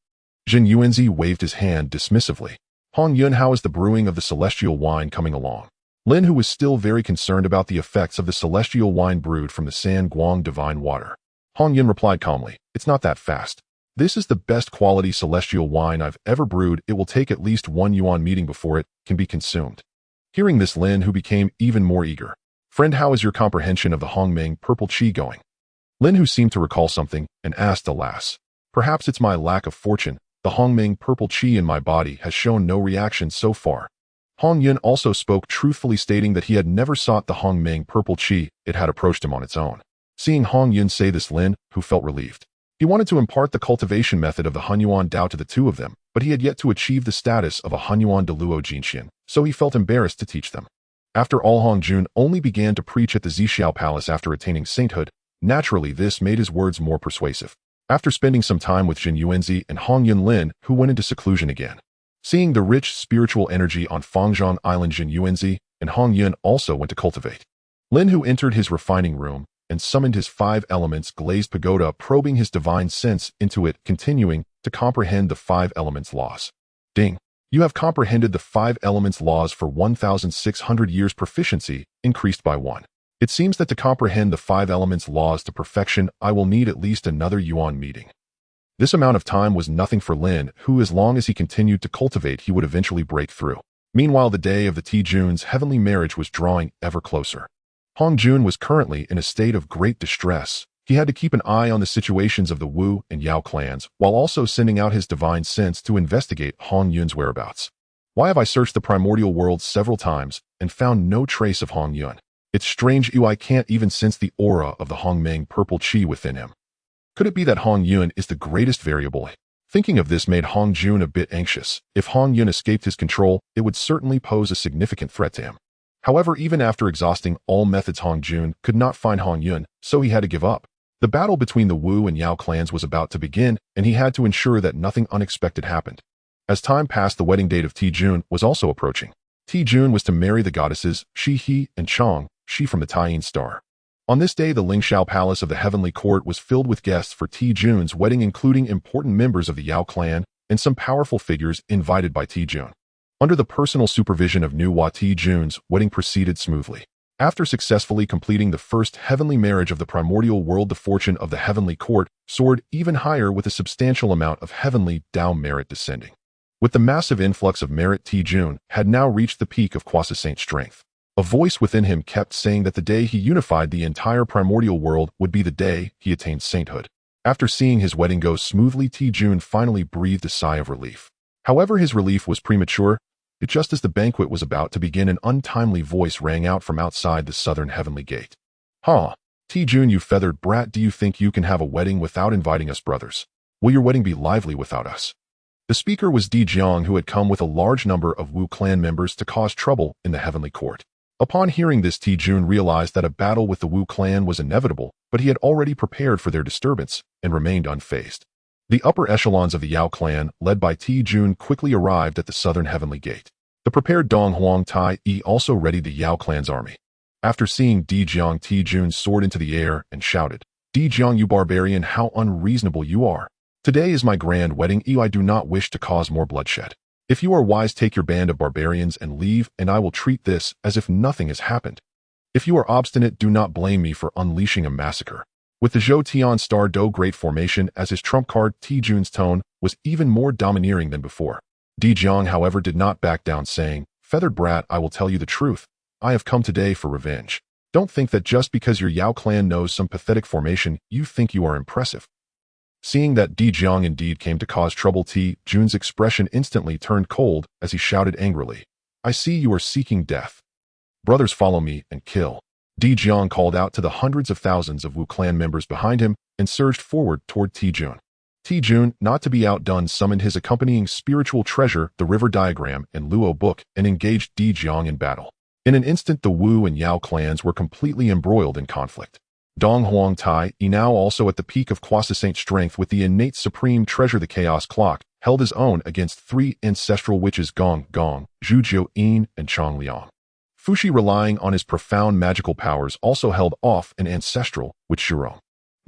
Jin Yuanzi waved his hand dismissively. "Hongyun, how is the brewing of the celestial wine coming along?" Lin, who was still very concerned about the effects of the celestial wine brewed from the San Guang divine water. Hongyun replied calmly, "It's not that fast. This is the best quality celestial wine I've ever brewed. It will take at least 1 yuan meeting before it can be consumed." Hearing this, Lin, who became even more eager. "Friend, how is your comprehension of the Hongming purple qi going?" Lin, who seemed to recall something, and asked, "Alas, perhaps it's my lack of fortune. The Hongming purple qi in my body has shown no reaction so far." Hongyun also spoke truthfully, stating that he had never sought the Hongming purple qi, it had approached him on its own. Seeing Hongyun say this, Lin, who felt relieved. He wanted to impart the cultivation method of the Hunyuan Dao to the two of them, but he had yet to achieve the status of a Hunyuan de Luo Jinxian, so he felt embarrassed to teach them. After all, Hongjun only began to preach at the Zixiao Palace after attaining sainthood. Naturally, this made his words more persuasive. After spending some time with Jin Yuanzi and Hongyun, Lin, who went into seclusion again. Seeing the rich spiritual energy on Fangzhong Island, Jin Yuanzi and Hongyun also went to cultivate. Lin, who entered his refining room and summoned his 5 elements glazed pagoda, probing his divine sense into it, continuing to comprehend the 5 elements laws. Ding! You have comprehended the 5 elements laws for 1,600 years. Proficiency increased by 1. It seems that to comprehend the 5 elements laws to perfection, I will need at least another yuan meeting. This amount of time was nothing for Lin, who, as long as he continued to cultivate, he would eventually break through. Meanwhile, the day of the Tijun's heavenly marriage was drawing ever closer. Hongjun was currently in a state of great distress. He had to keep an eye on the situations of the Wu and Yao clans, while also sending out his divine sense to investigate Hongyun's whereabouts. Why have I searched the primordial world several times and found no trace of Hongyun? It's strange, I can't even sense the aura of the Hongmeng purple qi within him. Could it be that Hongyun is the greatest variable? Thinking of this made Hongjun a bit anxious. If Hongyun escaped his control, it would certainly pose a significant threat to him. However, even after exhausting all methods, Hongjun could not find Hongyun, so he had to give up. The battle between the Wu and Yao clans was about to begin, and he had to ensure that nothing unexpected happened. As time passed, the wedding date of Tijun was also approaching. Tijun was to marry the goddesses Shi He and Chang, she from the Tying star. On this day, the Lingshao Palace of the Heavenly Court was filled with guests for Tijun's wedding, including important members of the Yao clan and some powerful figures invited by Tijun. Under the personal supervision of Nuwa, Tijun's wedding proceeded smoothly. After successfully completing the first heavenly marriage of the primordial world, the fortune of the Heavenly Court soared even higher, with a substantial amount of heavenly Dao merit descending. With the massive influx of merit, Tijun had now reached the peak of quasi-saint strength. A voice within him kept saying that the day he unified the entire primordial world would be the day he attained sainthood. After seeing his wedding go smoothly, Tijun finally breathed a sigh of relief. However, his relief was premature. Just as the banquet was about to begin, an untimely voice rang out from outside the southern heavenly gate. "Ha! Tijun, you feathered brat, do you think you can have a wedding without inviting us brothers? Will your wedding be lively without us?" The speaker was Di Jiang, who had come with a large number of Wu clan members to cause trouble in the heavenly court. Upon hearing this, Tijun realized that a battle with the Wu clan was inevitable, but he had already prepared for their disturbance and remained unfazed. The upper echelons of the Yao clan, led by Tijun, quickly arrived at the southern heavenly gate. The prepared Dong Huang Tai Yi also readied the Yao clan's army. After seeing Di Jiang, Tijun soared into the air and shouted, "Di Jiang, you barbarian, how unreasonable you are! Today is my grand wedding. I do not wish to cause more bloodshed. If you are wise, take your band of barbarians and leave, and I will treat this as if nothing has happened. If you are obstinate, do not blame me for unleashing a massacre." With the Zhou Tian Star Do Great Formation as his trump card, Tijun's tone was even more domineering than before. Di Jiang, however, did not back down, saying, "Feathered brat, I will tell you the truth. I have come today for revenge. Don't think that just because your Yao clan knows some pathetic formation, you think you are impressive." Seeing that Di Jiang indeed came to cause trouble, Tijun's expression instantly turned cold as he shouted angrily, "I see you are seeking death. Brothers, follow me and kill." Di Jiang called out to the hundreds of thousands of Wu clan members behind him and surged forward toward Tijun. Tijun, not to be outdone, summoned his accompanying spiritual treasure, the River Diagram and Luo Book, and engaged Di Jiang in battle. In an instant, the Wu and Yao clans were completely embroiled in conflict. Dong Huang Tai Yi, now also at the peak of quasi-saint strength with the innate supreme treasure, the Chaos Clock, held his own against three ancestral witches, Gong Gong, Zhu Jiu Yin, and Chang Liang. Fuxi, relying on his profound magical powers, also held off an ancestral witch, Shurong.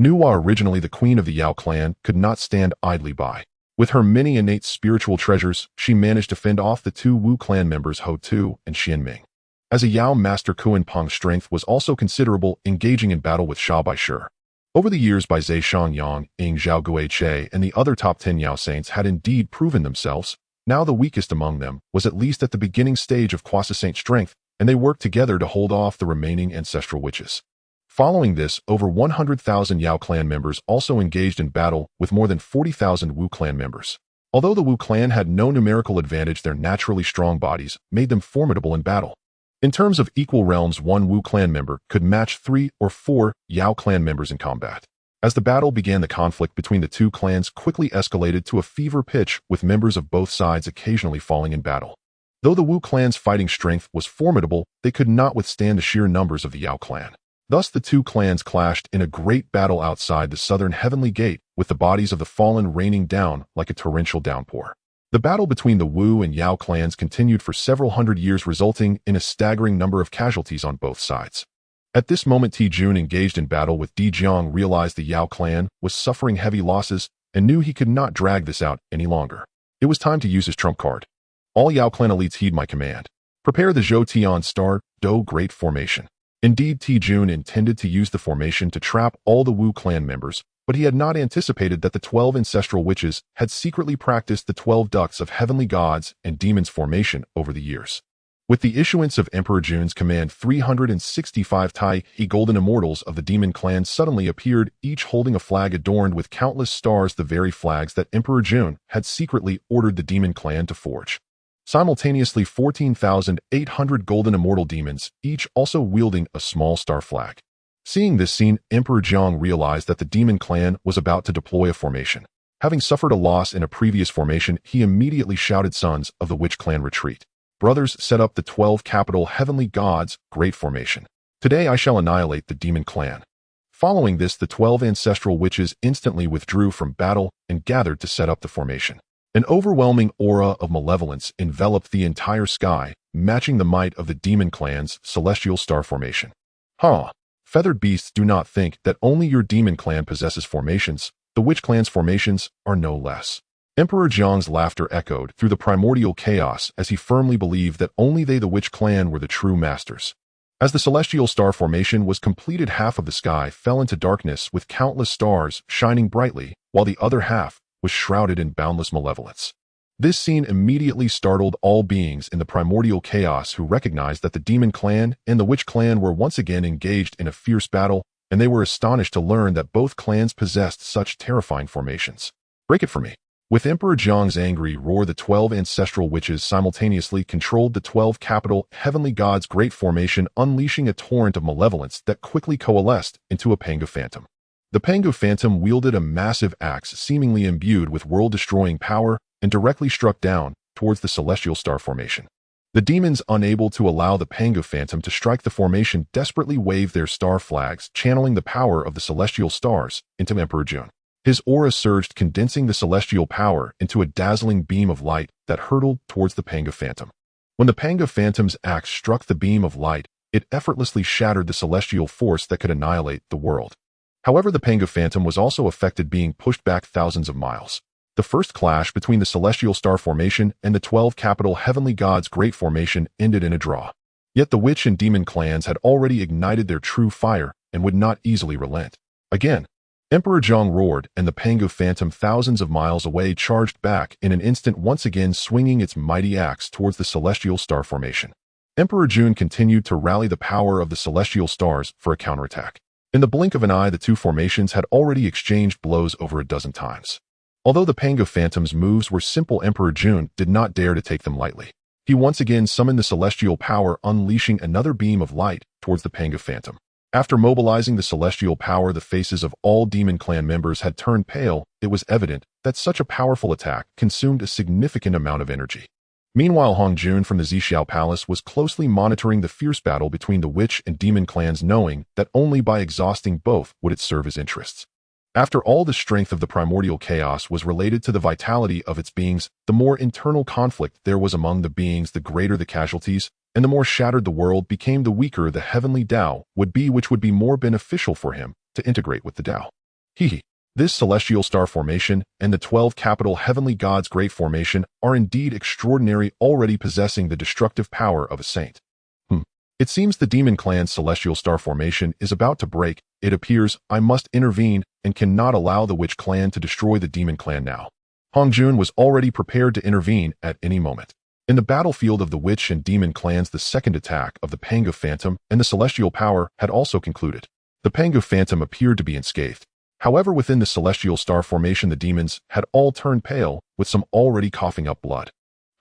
Nuwa, originally the queen of the Yao clan, could not stand idly by. With her many innate spiritual treasures, she managed to fend off the two Wu clan members, Ho Tu and Xian Ming. As a Yao master, Kuan Peng's strength was also considerable, engaging in battle with Sha Baishur. Over the years, Bai Zai Shang Yang, Ing Zhao Gui Che, and the other top 10 Yao saints had indeed proven themselves. Now the weakest among them was at least at the beginning stage of quasi-saint strength, and they worked together to hold off the remaining ancestral witches. Following this, over 100,000 Yao clan members also engaged in battle with more than 40,000 Wu clan members. Although the Wu clan had no numerical advantage, their naturally strong bodies made them formidable in battle. In terms of equal realms, one Wu clan member could match 3 or 4 Yao clan members in combat. As the battle began, the conflict between the two clans quickly escalated to a fever pitch, with members of both sides occasionally falling in battle. Though the Wu clan's fighting strength was formidable, they could not withstand the sheer numbers of the Yao clan. Thus, the two clans clashed in a great battle outside the southern heavenly gate, with the bodies of the fallen raining down like a torrential downpour. The battle between the Wu and Yao clans continued for several hundred years, resulting in a staggering number of casualties on both sides. At this moment, Tijun, engaged in battle with Di Jiang, realized the Yao clan was suffering heavy losses and knew he could not drag this out any longer. It was time to use his trump card. "All Yao clan elites, heed my command. Prepare the Zhou Tian Star Do Great Formation." Indeed, Tijun intended to use the formation to trap all the Wu clan members, but he had not anticipated that the 12 ancestral witches had secretly practiced the 12 ducts of heavenly gods and demons formation over the years. With the issuance of Emperor Jun's command, 365 Tai He golden immortals of the demon clan suddenly appeared, each holding a flag adorned with countless stars, the very flags that Emperor Jun had secretly ordered the demon clan to forge. Simultaneously, 14,800 golden immortal demons, each also wielding a small star flag. Seeing this scene, Emperor Jiang realized that the demon clan was about to deploy a formation. Having suffered a loss in a previous formation, he immediately shouted, "Sons of the Witch Clan, retreat. Brothers, set up the 12 capital heavenly gods, great formation. Today I shall annihilate the demon clan." Following this, the 12 ancestral witches instantly withdrew from battle and gathered to set up the formation. An overwhelming aura of malevolence enveloped the entire sky, matching the might of the demon clan's celestial star formation. Feathered beasts do not think that only your demon clan possesses formations. The witch clan's formations are no less. Emperor Jiang's laughter echoed through the primordial chaos as he firmly believed that only they, the witch clan, were the true masters. As the celestial star formation was completed, half of the sky fell into darkness with countless stars shining brightly, while the other half was shrouded in boundless malevolence. This scene immediately startled all beings in the primordial chaos, who recognized that the demon clan and the witch clan were once again engaged in a fierce battle, and they were astonished to learn that both clans possessed such terrifying formations. Break it for me. With Emperor Jiang's angry roar, the 12 ancestral witches simultaneously controlled the 12 capital heavenly gods' great formation, unleashing a torrent of malevolence that quickly coalesced into a Pangu Phantom. The Pangu Phantom wielded a massive axe seemingly imbued with world-destroying power and directly struck down towards the celestial star formation. The demons, unable to allow the Pangu Phantom to strike the formation, desperately waved their star flags, channeling the power of the celestial stars into Emperor Jun. His aura surged, condensing the celestial power into a dazzling beam of light that hurtled towards the Pangu Phantom. When the Pangu Phantom's axe struck the beam of light, it effortlessly shattered the celestial force that could annihilate the world. However, the Pangu Phantom was also affected, being pushed back thousands of miles. The first clash between the celestial star formation and the 12 capital heavenly gods' great formation ended in a draw. Yet the witch and demon clans had already ignited their true fire and would not easily relent. Again, Emperor Jiang roared, and the Pangu Phantom, thousands of miles away, charged back in an instant, once again swinging its mighty axe towards the celestial star formation. Emperor Jun continued to rally the power of the celestial stars for a counterattack. In the blink of an eye, the two formations had already exchanged blows over a dozen times. Although the Pangu Phantom's moves were simple, Emperor Jun did not dare to take them lightly. He once again summoned the celestial power, unleashing another beam of light towards the Pangu Phantom. After mobilizing the celestial power, the faces of all demon clan members had turned pale. It was evident that such a powerful attack consumed a significant amount of energy. Meanwhile, Hong Jun from the Zixiao Palace was closely monitoring the fierce battle between the witch and demon clans, knowing that only by exhausting both would it serve his interests. After all, the strength of the primordial chaos was related to the vitality of its beings. The more internal conflict there was among the beings, the greater the casualties, and the more shattered the world became, the weaker the heavenly Dao would be, which would be more beneficial for him to integrate with the Dao. This celestial star formation and the 12 capital heavenly gods' great formation are indeed extraordinary, already possessing the destructive power of a saint. It seems the demon clan's celestial star formation is about to break. It appears I must intervene and cannot allow the witch clan to destroy the demon clan now. Hong Jun was already prepared to intervene at any moment. In the battlefield of the witch and demon clans, the second attack of the Pangu Phantom and the celestial power had also concluded. The Pangu Phantom appeared to be unscathed. However, within the celestial star formation, the demons had all turned pale, with some already coughing up blood.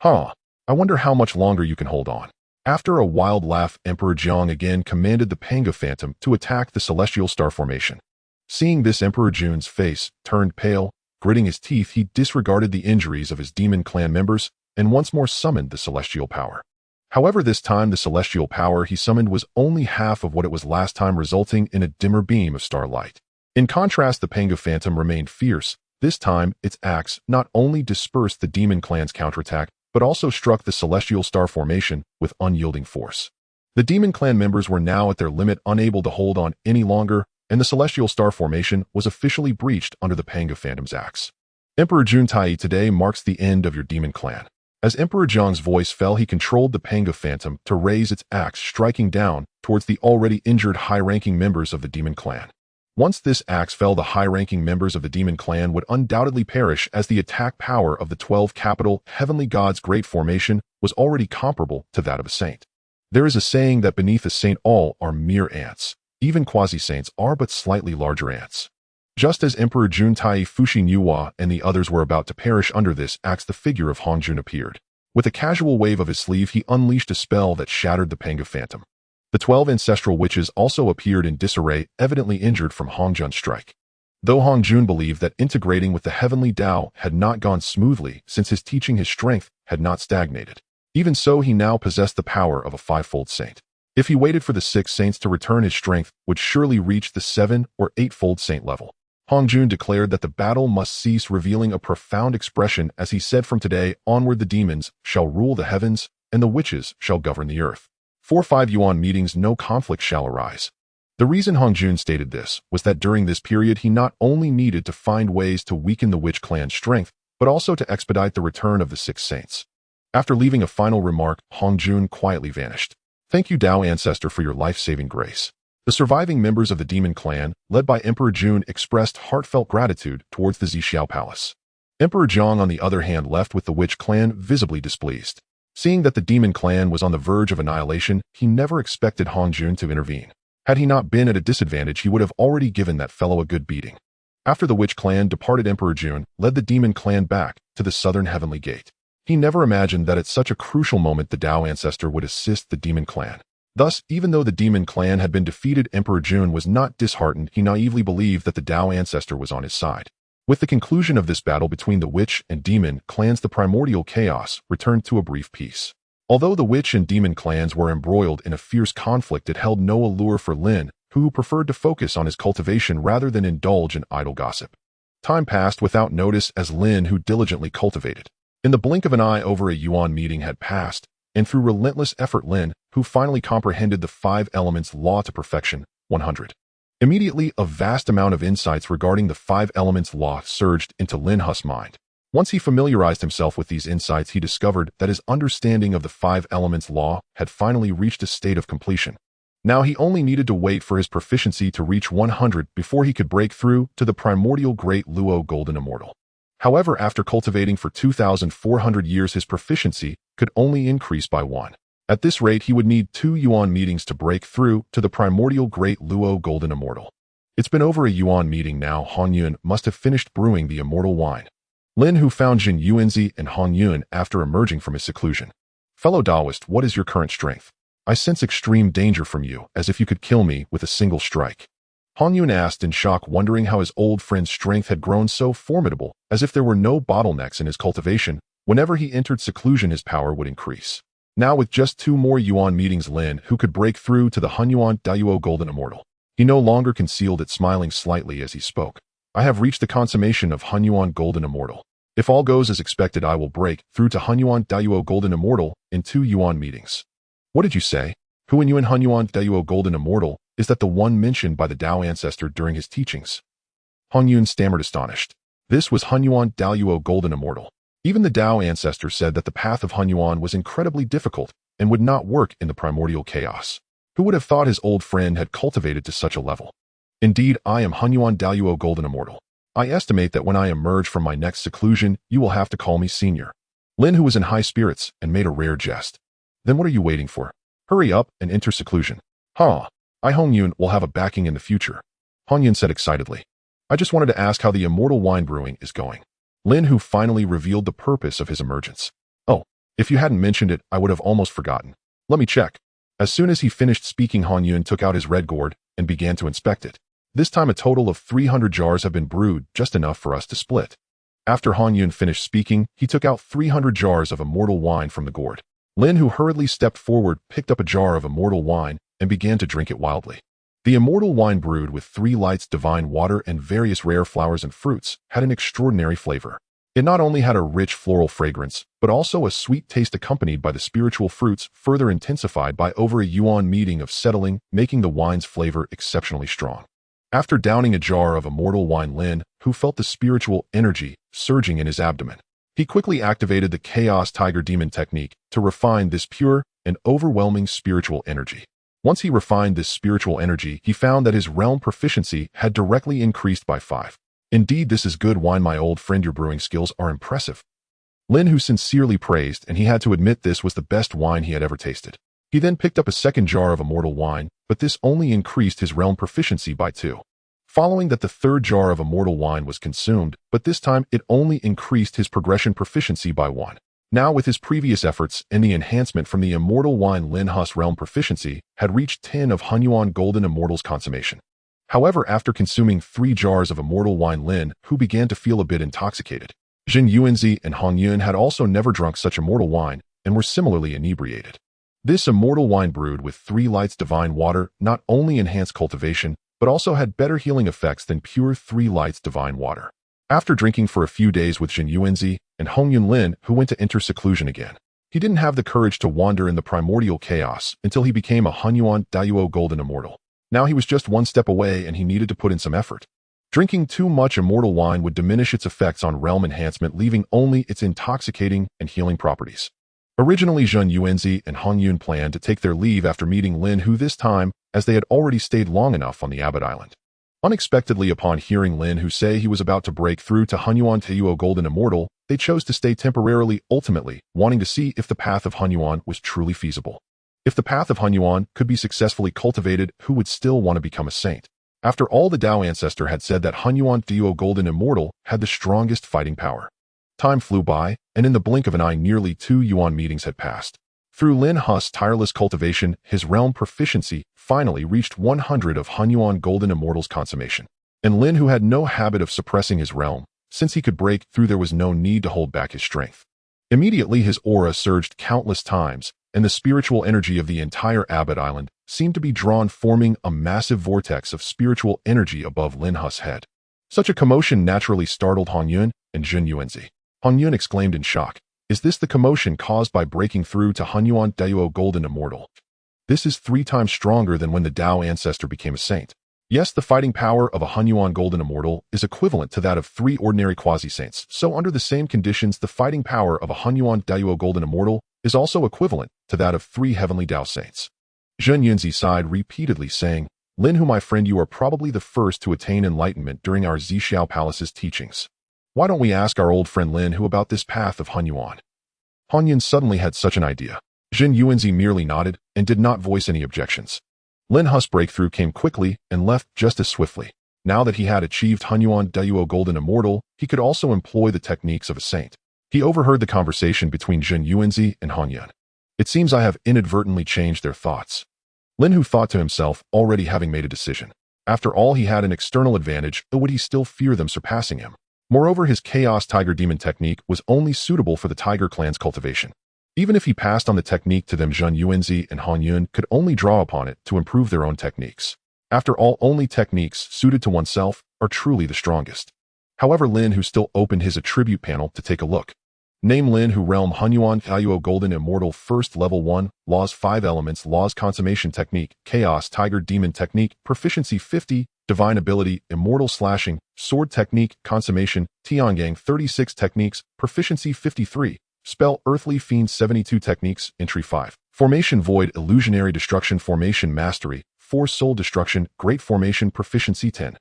I wonder how much longer you can hold on. After a wild laugh, Emperor Jiang again commanded the Pangu Phantom to attack the celestial star formation. Seeing this, Emperor Jun's face turned pale. Gritting his teeth, he disregarded the injuries of his demon clan members and once more summoned the celestial power. However, this time the celestial power he summoned was only half of what it was last time, resulting in a dimmer beam of starlight. In contrast, the Pangu Phantom remained fierce. This time, its axe not only dispersed the demon clan's counterattack, but also struck the celestial star formation with unyielding force. The demon clan members were now at their limit, unable to hold on any longer, and the celestial star formation was officially breached under the Pangu Phantom's axe. Emperor Juntai, today marks the end of your demon clan. As Emperor Jiang's voice fell, he controlled the Pangu Phantom to raise its axe, striking down towards the already injured high-ranking members of the demon clan. Once this axe fell, the high-ranking members of the demon clan would undoubtedly perish, as the attack power of the 12 capital heavenly gods' great formation was already comparable to that of a saint. There is a saying that beneath a saint all are mere ants. Even quasi-saints are but slightly larger ants. Just as Emperor Juntai, Fuxin Yuhua, and the others were about to perish under this axe, the figure of Hong Jun appeared. With a casual wave of his sleeve, he unleashed a spell that shattered the Pangu Phantom. The 12 ancestral witches also appeared in disarray, evidently injured from Hong Jun's strike. Though Hong Jun believed that integrating with the heavenly Dao had not gone smoothly since his teaching, his strength had not stagnated. Even so, he now possessed the power of a fivefold saint. If he waited for the 6 saints to return, his strength would surely reach the 7 or 8-fold saint level. Hongjun declared that the battle must cease, revealing a profound expression as he said, "From today onward the demons shall rule the heavens, and the witches shall govern the earth. For 5 yuan meetings no conflict shall arise." The reason Hongjun stated this was that during this period he not only needed to find ways to weaken the witch clan's strength, but also to expedite the return of the 6 saints. After leaving a final remark, Hongjun quietly vanished. "Thank you, Dao Ancestor, for your life-saving grace." The surviving members of the demon clan, led by Emperor Jun, expressed heartfelt gratitude towards the Zixiao Palace. Emperor Jiang, on the other hand, left with the witch clan visibly displeased. Seeing that the demon clan was on the verge of annihilation, he never expected Hongjun to intervene. Had he not been at a disadvantage, he would have already given that fellow a good beating. After the witch clan departed, Emperor Jun led the demon clan back to the southern heavenly gate. He never imagined that at such a crucial moment the Dao Ancestor would assist the demon clan. Thus, even though the demon clan had been defeated, Emperor Jun was not disheartened. He naively believed that the Dao Ancestor was on his side. With the conclusion of this battle between the witch and demon clans, the Primordial Chaos returned to a brief peace. Although the witch and demon clans were embroiled in a fierce conflict, it held no allure for Lin, who preferred to focus on his cultivation rather than indulge in idle gossip. Time passed without notice as Lin Hu diligently cultivated. In the blink of an eye, over a yuan meeting had passed, and through relentless effort Lin Hu finally comprehended the 5 elements law to perfection. 100. Immediately, a vast amount of insights regarding the 5 elements law surged into Lin Hu's mind. Once he familiarized himself with these insights, he discovered that his understanding of the 5 elements law had finally reached a state of completion. Now he only needed to wait for his proficiency to reach 100 before he could break through to the primordial Great Dao Golden Immortal. However, after cultivating for 2,400 years, his proficiency could only increase by 1. At this rate, he would need 2 yuan meetings to break through to the primordial Great Dao Golden Immortal. It's been over a yuan meeting now. Hongyun must have finished brewing the immortal wine. Lin Hu found Jin Yuanzi and Hongyun after emerging from his seclusion. "Fellow Daoist, what is your current strength? I sense extreme danger from you, as if you could kill me with a single strike." Hongyun asked in shock, wondering how his old friend's strength had grown so formidable, as if there were no bottlenecks in his cultivation. Whenever he entered seclusion, his power would increase. Now, with just 2 more yuan meetings, Lin Hu could break through to the Hunyuan Dao Golden Immortal. He no longer concealed it, smiling slightly as he spoke. "I have reached the consummation of Hunyuan Golden Immortal. If all goes as expected, I will break through to Hunyuan Dao Golden Immortal in 2 yuan meetings." "What did you say? Hunyuan Hunyuan Dao Golden Immortal? Is that the one mentioned by the Dao Ancestor during his teachings?" Hongyun stammered, astonished. This was Hunyuan Dao Golden Immortal. Even the Dao Ancestor said that the path of Hunyuan was incredibly difficult and would not work in the Primordial Chaos. Who would have thought his old friend had cultivated to such a level? "Indeed, I am Hunyuan Dao Golden Immortal. I estimate that when I emerge from my next seclusion, you will have to call me senior." Lin Hu was in high spirits and made a rare jest. "Then what are you waiting for? Hurry up and enter seclusion." "Huh. I Hongyun will have a backing in the future," Hongyun said excitedly. "I just wanted to ask how the immortal wine brewing is going." Lin Hu finally revealed the purpose of his emergence. "Oh, if you hadn't mentioned it, I would have almost forgotten. Let me check." As soon as he finished speaking, Hongyun took out his red gourd and began to inspect it. This time a total of 300 jars have been brewed, just enough for us to split. After Hongyun finished speaking, he took out 300 jars of immortal wine from the gourd. Lin Hu hurriedly stepped forward, picked up a jar of immortal wine, and began to drink it wildly. The immortal wine, brewed with 3 lights, divine water, and various rare flowers and fruits, had an extraordinary flavor. It not only had a rich floral fragrance, but also a sweet taste accompanied by the spiritual fruits, further intensified by over a yuan meeting of settling, making the wine's flavor exceptionally strong. After downing a jar of immortal wine, Lin Hu felt the spiritual energy surging in his abdomen. He quickly activated the Chaos Tiger Demon technique to refine this pure and overwhelming spiritual energy. Once he refined this spiritual energy, he found that his realm proficiency had directly increased by 5. "Indeed, this is good wine, my old friend. Your brewing skills are impressive." Lin Hu sincerely praised, and he had to admit this was the best wine he had ever tasted. He then picked up a second jar of immortal wine, but this only increased his realm proficiency by 2. Following that, the third jar of immortal wine was consumed, but this time it only increased his progression proficiency by 1. Now, with his previous efforts and the enhancement from the immortal wine, Lin Hu's realm proficiency had reached 10 of Hunyuan Golden Immortal's consummation. However, after consuming 3 jars of immortal wine, Lin Hu began to feel a bit intoxicated. Jin Yuanzi and Hongyun had also never drunk such immortal wine and were similarly inebriated. This immortal wine brewed with 3 lights divine water not only enhanced cultivation, but also had better healing effects than pure 3 lights divine water. After drinking for a few days with Jin Yuanzi and Hongyun Lin, who went to enter seclusion again, he didn't have the courage to wander in the Primordial Chaos until he became a Hunyuan Dao Golden Immortal. Now he was just one step away and he needed to put in some effort. Drinking too much immortal wine would diminish its effects on realm enhancement, leaving only its intoxicating and healing properties. Originally, Jin Yuanzi and Hongyun planned to take their leave after meeting Lin Hu this time, as they had already stayed long enough on the Abbot Island. Unexpectedly, upon hearing Lin Hu say he was about to break through to Hunyuan Dao Golden Immortal, they chose to stay temporarily, ultimately wanting to see if the path of Hunyuan was truly feasible. If the path of Hunyuan could be successfully cultivated, who would still want to become a saint? After all, the Dao ancestor had said that Hunyuan Dao Golden Immortal had the strongest fighting power. Time flew by, and in the blink of an eye nearly 2 yuan meetings had passed. Through Lin Hu's tireless cultivation, his realm proficiency finally reached 100 of Hunyuan Golden Immortal's consummation. And Lin Hu had no habit of suppressing his realm. Since he could break through, there was no need to hold back his strength. Immediately his aura surged countless times, and the spiritual energy of the entire Abbot Island seemed to be drawn, forming a massive vortex of spiritual energy above Lin Hu's head. Such a commotion naturally startled Hongyun and Jin Yuanzi. Hongyun exclaimed in shock, "Is this the commotion caused by breaking through to Hunyuan Dao Golden Immortal? This is 3 times stronger than when the Dao ancestor became a saint." Yes, the fighting power of a Hunyuan Golden Immortal is equivalent to that of 3 ordinary quasi-saints, so under the same conditions, the fighting power of a Hunyuan Dao Golden Immortal is also equivalent to that of 3 heavenly Dao saints. Jin Yuanzi sighed repeatedly, saying, "Lin Hu, my friend, you are probably the first to attain enlightenment during our Zhixiao Palace's teachings. Why don't we ask our old friend Lin Hu about this path of Hunyuan?" Hongyun suddenly had such an idea. Jin Yuanzi merely nodded and did not voice any objections. Lin Hu's breakthrough came quickly and left just as swiftly. Now that he had achieved Hunyuan Dao Golden Immortal, he could also employ the techniques of a saint. He overheard the conversation between Jin Yuanzi and Hongyun. "It seems I have inadvertently changed their thoughts." Lin Hu thought to himself, already having made a decision. After all, he had an external advantage, but would he still fear them surpassing him? Moreover, his Chaos Tiger Demon technique was only suitable for the Tiger clan's cultivation. Even if he passed on the technique to them, Jin Yuanzi and Hongyun could only draw upon it to improve their own techniques. After all, only techniques suited to oneself are truly the strongest. However, Lin Hu still opened his attribute panel to take a look. Name: Lin Hu, Realm Hunyuan Dao Golden Immortal, First Level 1, Laws 5 Elements, Laws Consummation Technique, Chaos Tiger Demon Technique, Proficiency 50, Divine Ability, Immortal Slashing, Sword Technique, Consummation, Tiangang 36 Techniques, Proficiency 53, Spell Earthly Fiend 72 Techniques, Entry 5, Formation Void, Illusionary Destruction, Formation Mastery, 4 Soul Destruction, Great Formation, Proficiency 10.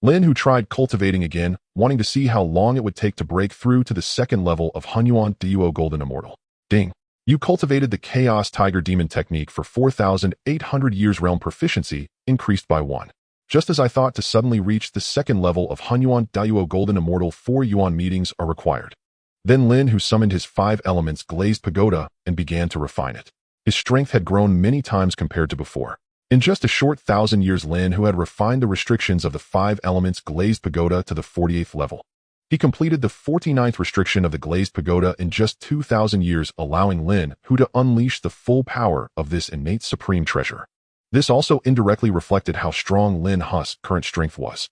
Lin Hu tried cultivating again, wanting to see how long it would take to break through to the 2nd level of Hunyuan Dao Golden Immortal. Ding! You cultivated the Chaos Tiger Demon Technique for 4,800 years. Realm Proficiency increased by 1. Just as I thought, to suddenly reach the 2nd level of Hunyuan Dao Golden Immortal, 4 yuan meetings are required. Then Lin Hu summoned his 5 elements glazed pagoda and began to refine it. His strength had grown many times compared to before. In just a short 1,000 years, Lin Hu had refined the restrictions of the 5 elements glazed pagoda to the 48th level. He completed the 49th restriction of the glazed pagoda in just 2,000 years, allowing Lin Hu to unleash the full power of this innate supreme treasure. This also indirectly reflected how strong Lin Hu's current strength was.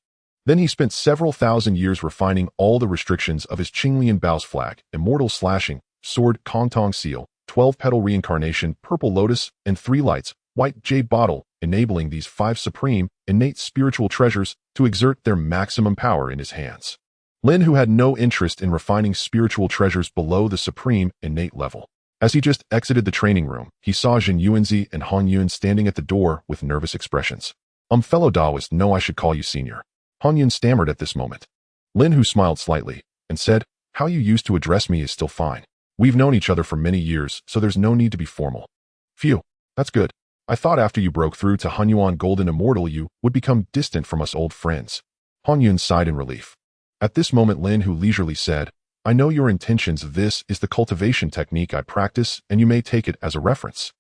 Then he spent several thousand years refining all the restrictions of his Qinglian Bao's flag, Immortal Slashing, Sword, Kongtong Seal, 12-Petal Reincarnation, Purple Lotus, and 3 Lights, White Jade Bottle, enabling these 5 supreme, innate spiritual treasures to exert their maximum power in his hands. Lin Hu had no interest in refining spiritual treasures below the supreme, innate level. As he just exited the training room, he saw Jin Yuanzi and Hongyun standing at the door with nervous expressions. Fellow Daoist, no, I should call you senior." Hongyun stammered at this moment. Lin Hu smiled slightly and said, "How you used to address me is still fine. We've known each other for many years, so there's no need to be formal." "Phew, that's good. I thought after you broke through to Hunyuan Golden Immortal you would become distant from us old friends." Hongyun sighed in relief. At this moment, Lin Hu leisurely said, "I know your intentions. This is the cultivation technique I practice, and you may take it as a reference."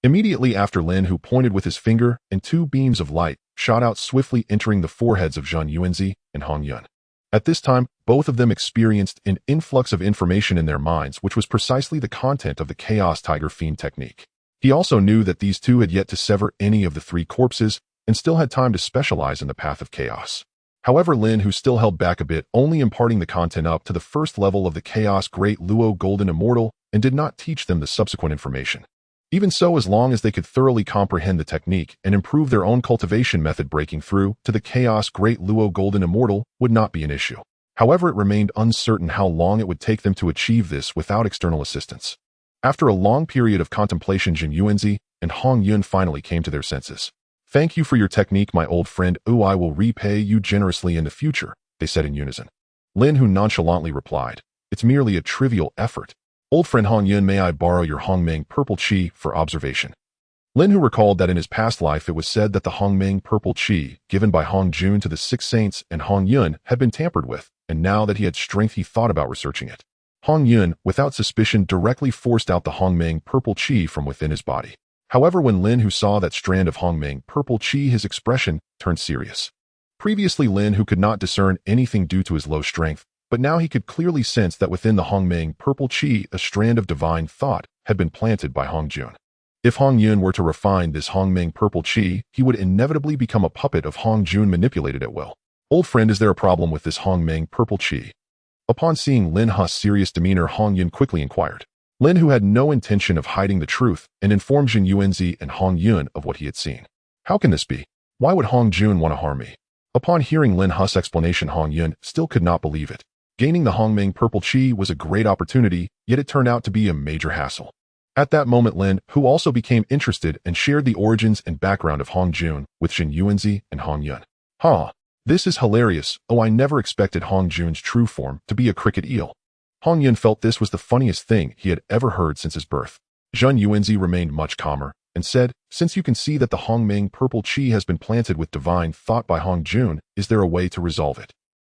Immediately after, Lin Hu pointed with his finger, and 2 beams of light shot out swiftly, entering the foreheads of Jin Yuanzi and Hongyun. At this time, both of them experienced an influx of information in their minds, which was precisely the content of the Chaos Tiger Fiend technique. He also knew that these two had yet to sever any of the three corpses and still had time to specialize in the path of chaos. However, Lin Hu still held back a bit, only imparting the content up to the first level of the Chaos Great Luo Golden Immortal and did not teach them the subsequent information. Even so, as long as they could thoroughly comprehend the technique and improve their own cultivation method, breaking through to the Chaos Great Luo Golden Immortal would not be an issue. However, it remained uncertain how long it would take them to achieve this without external assistance. After a long period of contemplation, Jin Yuanzi and Hong Yun finally came to their senses. "Thank you for your technique, my old friend. I will repay you generously in the future," they said in unison. Lin Hu nonchalantly replied, "It's merely a trivial effort. Old friend Hong Yun, may I borrow your Hongmeng Purple Qi for observation?" Lin Hu recalled that in his past life it was said that the Hongmeng Purple Qi given by Hong Jun to the Six Saints and Hong Yun had been tampered with, and now that he had strength he thought about researching it. Hong Yun, without suspicion, directly forced out the Hongmeng Purple Qi from within his body. However, when Lin Hu saw that strand of Hongmeng Purple Qi, his expression turned serious. Previously, Lin Hu could not discern anything due to his low strength, but now he could clearly sense that within the Hongmeng Purple Qi, a strand of divine thought had been planted by Hong Jun. If Hong Yun were to refine this Hongmeng Purple Qi, he would inevitably become a puppet of Hong Jun, manipulated at will. "Old friend, is there a problem with this Hongmeng Purple Qi?" Upon seeing Lin Hu's serious demeanor, Hong Yun quickly inquired. Lin Hu had no intention of hiding the truth and informed Jin Yuanzi and Hong Yun of what he had seen. "How can this be? Why would Hong Jun want to harm me?" Upon hearing Lin Hu's explanation, Hong Yun still could not believe it. Gaining the Hongmeng Purple Qi was a great opportunity, yet it turned out to be a major hassle. At that moment, Lin Hu also became interested and shared the origins and background of Hong Jun with Jin Yuanzi and Hong Yun. "Huh, this is hilarious. I never expected Hong Jun's true form to be a cricket eel." Hong Yun felt this was the funniest thing he had ever heard since his birth. Jin Yuanzi remained much calmer and said, "Since you can see that the Hongmeng Purple Qi has been planted with divine thought by Hong Jun, is there a way to resolve it?"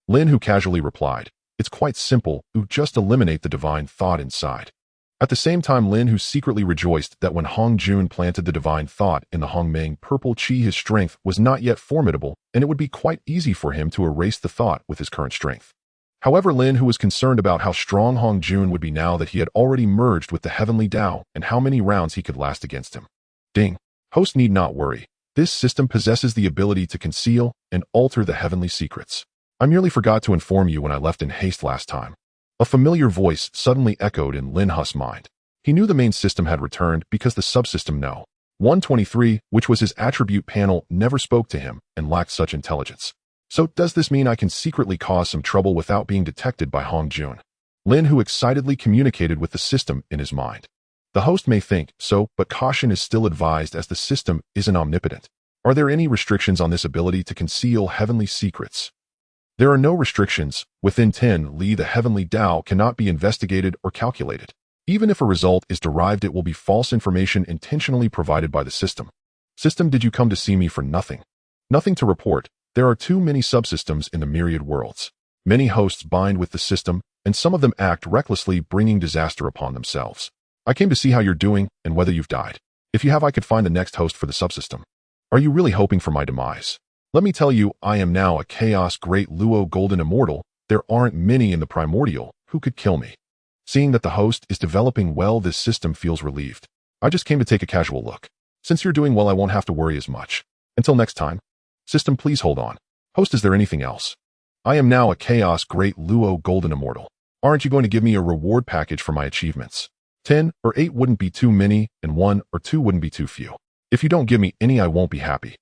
Lin Hu casually replied, "It's quite simple. Just eliminate the divine thought inside." At the same time, Lin Hu secretly rejoiced that when Hong Jun planted the divine thought in the Hongmeng Purple Qi, his strength was not yet formidable, and it would be quite easy for him to erase the thought with his current strength. However, Lin Hu was concerned about how strong Hong Jun would be now that he had already merged with the Heavenly Dao and how many rounds he could last against him. Ding. Host need not worry. This system possesses the ability to conceal and alter the heavenly secrets. I merely forgot to inform you when I left in haste last time. A familiar voice suddenly echoed in Lin Hu's mind. He knew the main system had returned because the subsystem No. 123, which was his attribute panel, never spoke to him and lacked such intelligence. So does this mean I can secretly cause some trouble without being detected by Hong Jun? Lin Hu excitedly communicated with the system in his mind. The host may think so, but caution is still advised as the system isn't omnipotent. Are there any restrictions on this ability to conceal heavenly secrets? There are no restrictions. Within 10 Li, the Heavenly Dao cannot be investigated or calculated. Even if a result is derived, it will be false information intentionally provided by the system. System, did you come to see me for nothing? Nothing to report. There are too many subsystems in the myriad worlds. Many hosts bind with the system, and some of them act recklessly, bringing disaster upon themselves. I came to see how you're doing and whether you've died. If you have, I could find the next host for the subsystem. Are you really hoping for my demise? Let me tell you, I am now a Chaos Great Luo Golden Immortal. There aren't many in the Primordial who could kill me. Seeing that the host is developing well, this system feels relieved. I just came to take a casual look. Since you're doing well, I won't have to worry as much. Until next time. System, please hold on. Host, is there anything else? I am now a Chaos Great Luo Golden Immortal. Aren't you going to give me a reward package for my achievements? 10 or 8 wouldn't be too many, and 1 or 2 wouldn't be too few. If you don't give me any, I won't be happy.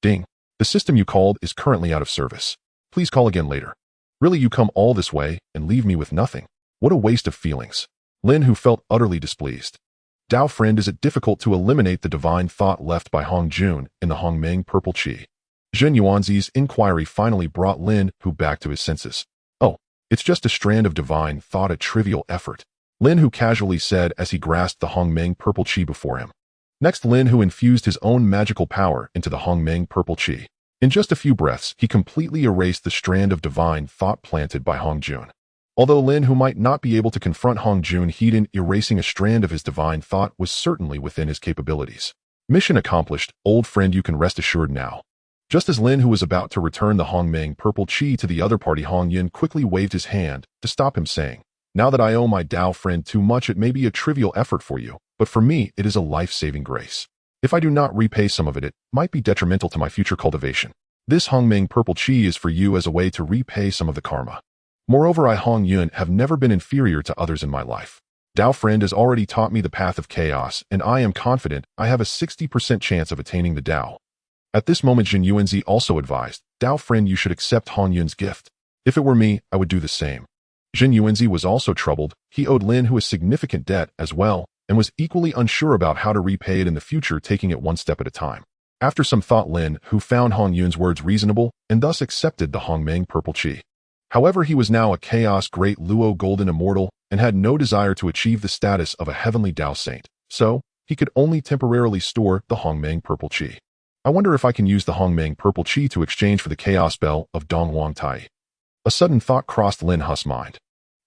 Ding. The system you called is currently out of service. Please call again later. Really, you come all this way and leave me with nothing? What a waste of feelings. Lin Hu felt utterly displeased. Dao friend, is it difficult to eliminate the divine thought left by Hong Jun in the Hongmeng Purple Qi? Jin Yuanzi's inquiry finally brought Lin Hu back to his senses. Oh, it's just a strand of divine thought, a trivial effort. Lin Hu casually said as he grasped the Hongmeng Purple Qi before him. Next, Lin Hu infused his own magical power into the Hongmeng Purple Qi. In just a few breaths, he completely erased the strand of divine thought planted by Hong Jun. Although Lin Hu might not be able to confront Hong Jun heat-in, erasing a strand of his divine thought was certainly within his capabilities. Mission accomplished, old friend, you can rest assured now. Just as Lin Hu was about to return the Hongmeng Purple Qi to the other party, Hong Yun quickly waved his hand to stop him, saying, "Now that I owe my Dao friend too much, it may be a trivial effort for you, but for me it is a life-saving grace. If I do not repay some of it, it might be detrimental to my future cultivation. This Hongmeng purple chi is for you as a way to repay some of the karma. Moreover, I Hong Yun have never been inferior to others in my life. Dao friend has already taught me the path of chaos, and I am confident I have a 60% chance of attaining the Dao. At this moment, Jin Yuanzi also advised, Dao friend, you should accept Hong Yun's gift. If it were me, I would do the same. Jin Yuanzi was also troubled. He owed Lin Hu a significant debt as well, and was equally unsure about how to repay it in the future, taking it one step at a time. After some thought, Lin Hu found Hong Yun's words reasonable, and thus accepted the Hongmeng purple chi. However, he was now a chaos great Luo golden immortal, and had no desire to achieve the status of a heavenly Dao saint, so he could only temporarily store the Hongmeng purple chi. I wonder if I can use the Hongmeng purple chi to exchange for the chaos bell of Dongwang Tai. A sudden thought crossed Lin Hu's mind.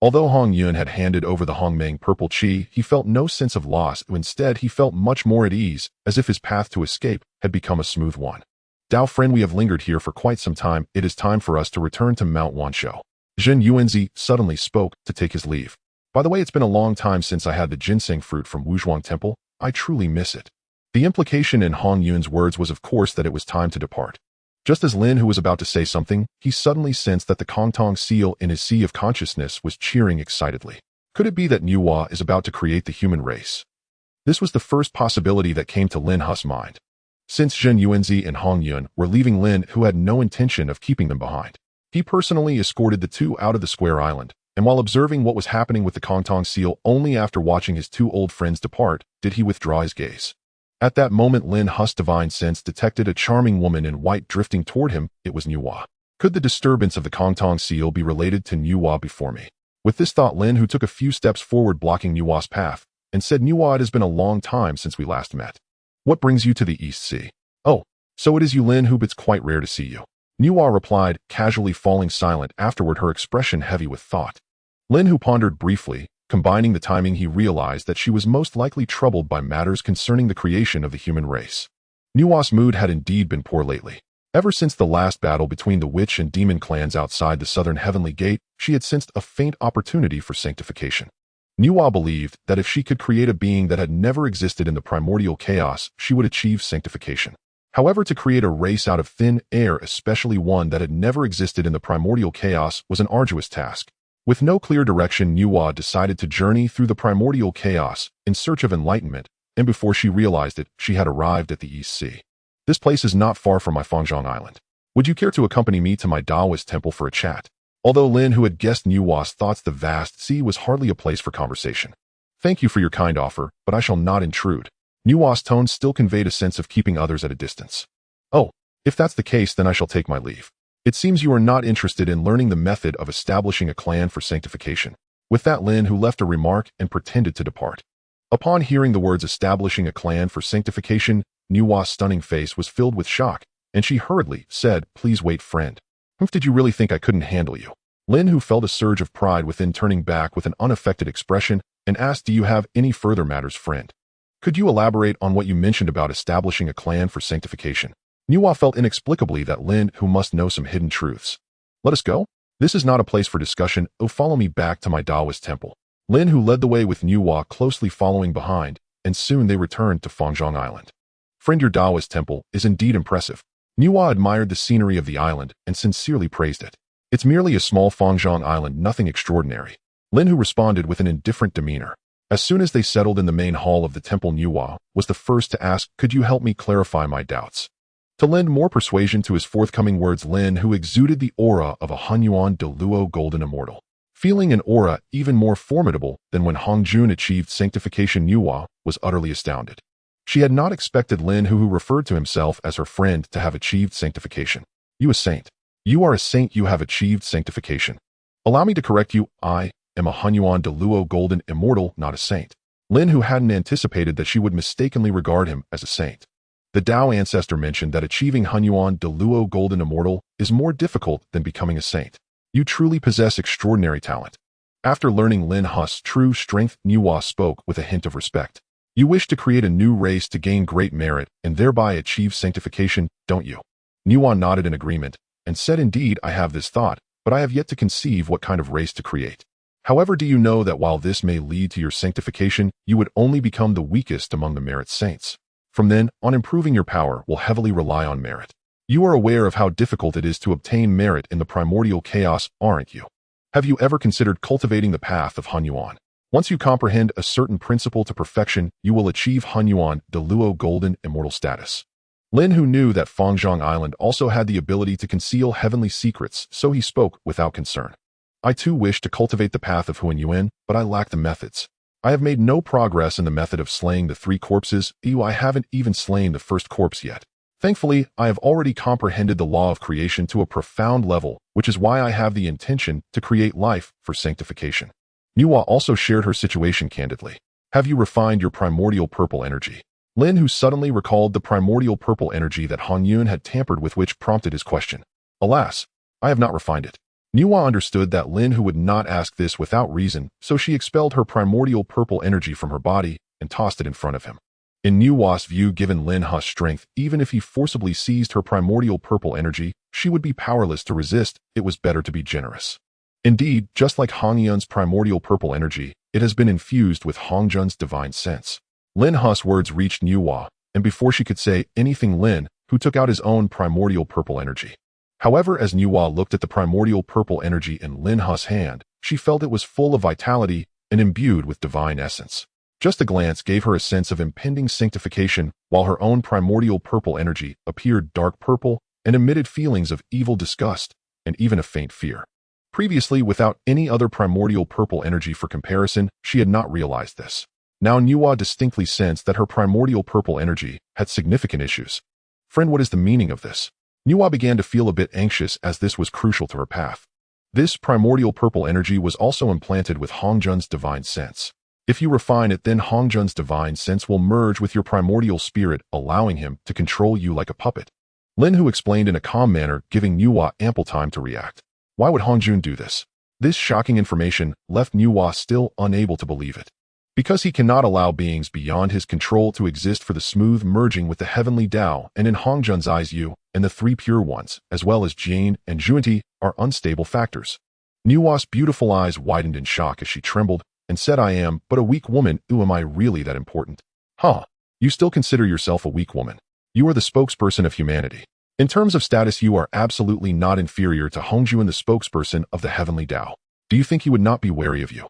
Although Hong Yun had handed over the Hongmeng purple chi, he felt no sense of loss. Instead, he felt much more at ease, as if his path to escape had become a smooth one. Dao friend, we have lingered here for quite some time. It is time for us to return to Mount Wanshou. Jin Yuanzi suddenly spoke to take his leave. By the way, it's been a long time since I had the ginseng fruit from Wuzhuang Temple. I truly miss it. The implication in Hong Yun's words was, of course, that it was time to depart. Just as Lin Hu was about to say something, he suddenly sensed that the Kongtong seal in his sea of consciousness was cheering excitedly. Could it be that Nuwa is about to create the human race? This was the first possibility that came to Lin Hu's mind. Since Jin Yuanzi and Hong Yun were leaving, Lin Hu had no intention of keeping them behind. He personally escorted the two out of the square island, and while observing what was happening with the Kongtong seal, only after watching his two old friends depart did he withdraw his gaze. At that moment, Lin Hu's divine sense detected a charming woman in white drifting toward him. It was Nuwa. Could the disturbance of the Kongtong seal be related to Nuwa before me? With this thought, Lin Hu took a few steps forward, blocking Nuwa's path, and said, Nuwa, it has been a long time since we last met. What brings you to the East Sea? Oh, so it is you, Lin Hu. It's quite rare to see you. Nuwa replied, casually falling silent afterward, her expression heavy with thought. Lin Hu pondered briefly. Combining the timing, he realized that she was most likely troubled by matters concerning the creation of the human race. Nuwa's mood had indeed been poor lately. Ever since the last battle between the witch and demon clans outside the southern heavenly gate, she had sensed a faint opportunity for sanctification. Nuwa believed that if she could create a being that had never existed in the primordial chaos, she would achieve sanctification. However, to create a race out of thin air, especially one that had never existed in the primordial chaos, was an arduous task. With no clear direction, Nuwa decided to journey through the primordial chaos in search of enlightenment, and before she realized it, she had arrived at the East Sea. This place is not far from my Fangzhong Island. Would you care to accompany me to my Taoist temple for a chat? Although Lin Hu had guessed Nuwa's thoughts, the vast sea was hardly a place for conversation. Thank you for your kind offer, but I shall not intrude. Nuwa's tone still conveyed a sense of keeping others at a distance. Oh, if that's the case, then I shall take my leave. It seems you are not interested in learning the method of establishing a clan for sanctification. With that, Lin Hu left a remark and pretended to depart. Upon hearing the words establishing a clan for sanctification, Nuwa's stunning face was filled with shock, and she hurriedly said, please wait, friend. Did you really think I couldn't handle you? Lin Hu felt a surge of pride within, turning back with an unaffected expression, and asked, do you have any further matters, friend? Could you elaborate on what you mentioned about establishing a clan for sanctification? Nuwa felt inexplicably that Lin Hu must know some hidden truths. Let us go. This is not a place for discussion. Oh, follow me back to my Taoist temple. Lin Hu led the way with Nuwa closely following behind, and soon they returned to Fangzhong Island. Friend, your Taoist temple is indeed impressive. Nuwa admired the scenery of the island and sincerely praised it. It's merely a small Fangzhong Island, nothing extraordinary. Lin Hu responded with an indifferent demeanor. As soon as they settled in the main hall of the temple, Nuwa was the first to ask, could you help me clarify my doubts? To lend more persuasion to his forthcoming words, Lin Hu exuded the aura of a Hunyuan de Luo golden immortal. Feeling an aura even more formidable than when Hongjun achieved sanctification, Nuwa was utterly astounded. She had not expected Lin Hu, who referred to himself as her friend, to have achieved sanctification. You a saint. You are a saint. You have achieved sanctification. Allow me to correct you. I am a Hunyuan de Luo golden immortal, not a saint. Lin Hu hadn't anticipated that she would mistakenly regard him as a saint. The Dao ancestor mentioned that achieving Hunyuan de Luo golden immortal is more difficult than becoming a saint. You truly possess extraordinary talent. After learning Lin Hu's true strength, Nuwa spoke with a hint of respect. You wish to create a new race to gain great merit and thereby achieve sanctification, don't you? Nuwa nodded in agreement and said, indeed, I have this thought, but I have yet to conceive what kind of race to create. However, do you know that while this may lead to your sanctification, you would only become the weakest among the merit saints? From then on, improving your power will heavily rely on merit. You are aware of how difficult it is to obtain merit in the Primordial Chaos, aren't you? Have you ever considered cultivating the path of Hunyuan? Once you comprehend a certain principle to perfection, you will achieve Hunyuan, the Luo Golden Immortal status. Lin Hu knew that Fangzhong Island also had the ability to conceal heavenly secrets, so he spoke without concern. I too wish to cultivate the path of Hunyuan, but I lack the methods. I have made no progress in the method of slaying the 3 corpses. I haven't even slain the first corpse yet. Thankfully, I have already comprehended the law of creation to a profound level, which is why I have the intention to create life for sanctification. Nuwa also shared her situation candidly. Have you refined your primordial purple energy? Lin Hu suddenly recalled the primordial purple energy that Han Yun had tampered with, which prompted his question. Alas, I have not refined it. Nuwa understood that Lin Hu would not ask this without reason, so she expelled her primordial purple energy from her body and tossed it in front of him. In Nuwa's view, given Lin Hu's strength, even if he forcibly seized her primordial purple energy, she would be powerless to resist. It was better to be generous. Indeed, just like Hong Yun's primordial purple energy, it has been infused with Hong Jun's divine sense. Lin Hu's words reached Nuwa, and before she could say anything, Lin Hu took out his own primordial purple energy. However, as Nuwa looked at the primordial purple energy in Lin Hu's hand, she felt it was full of vitality and imbued with divine essence. Just a glance gave her a sense of impending sanctification, while her own primordial purple energy appeared dark purple and emitted feelings of evil disgust and even a faint fear. Previously, without any other primordial purple energy for comparison, she had not realized this. Now Nuwa distinctly sensed that her primordial purple energy had significant issues. Friend, what is the meaning of this? Nuwa began to feel a bit anxious as this was crucial to her path. This primordial purple energy was also implanted with Hong Jun's divine sense. If you refine it, then Hong Jun's divine sense will merge with your primordial spirit, allowing him to control you like a puppet. Lin Hu explained in a calm manner, giving Nuwa ample time to react. Why would Hong Jun do this? This shocking information left Nuwa still unable to believe it. Because he cannot allow beings beyond his control to exist for the smooth merging with the heavenly Dao, and in Hong Jun's eyes, you and the 3 pure ones, as well as Jane and Junti, are unstable factors. Nuwa's beautiful eyes widened in shock as she trembled and said, I am but a weak woman. Am I really that important? Huh? You still consider yourself a weak woman? You are the spokesperson of humanity. In terms of status, you are absolutely not inferior to Hongjuan, the spokesperson of the heavenly Dao. Do you think he would not be wary of you?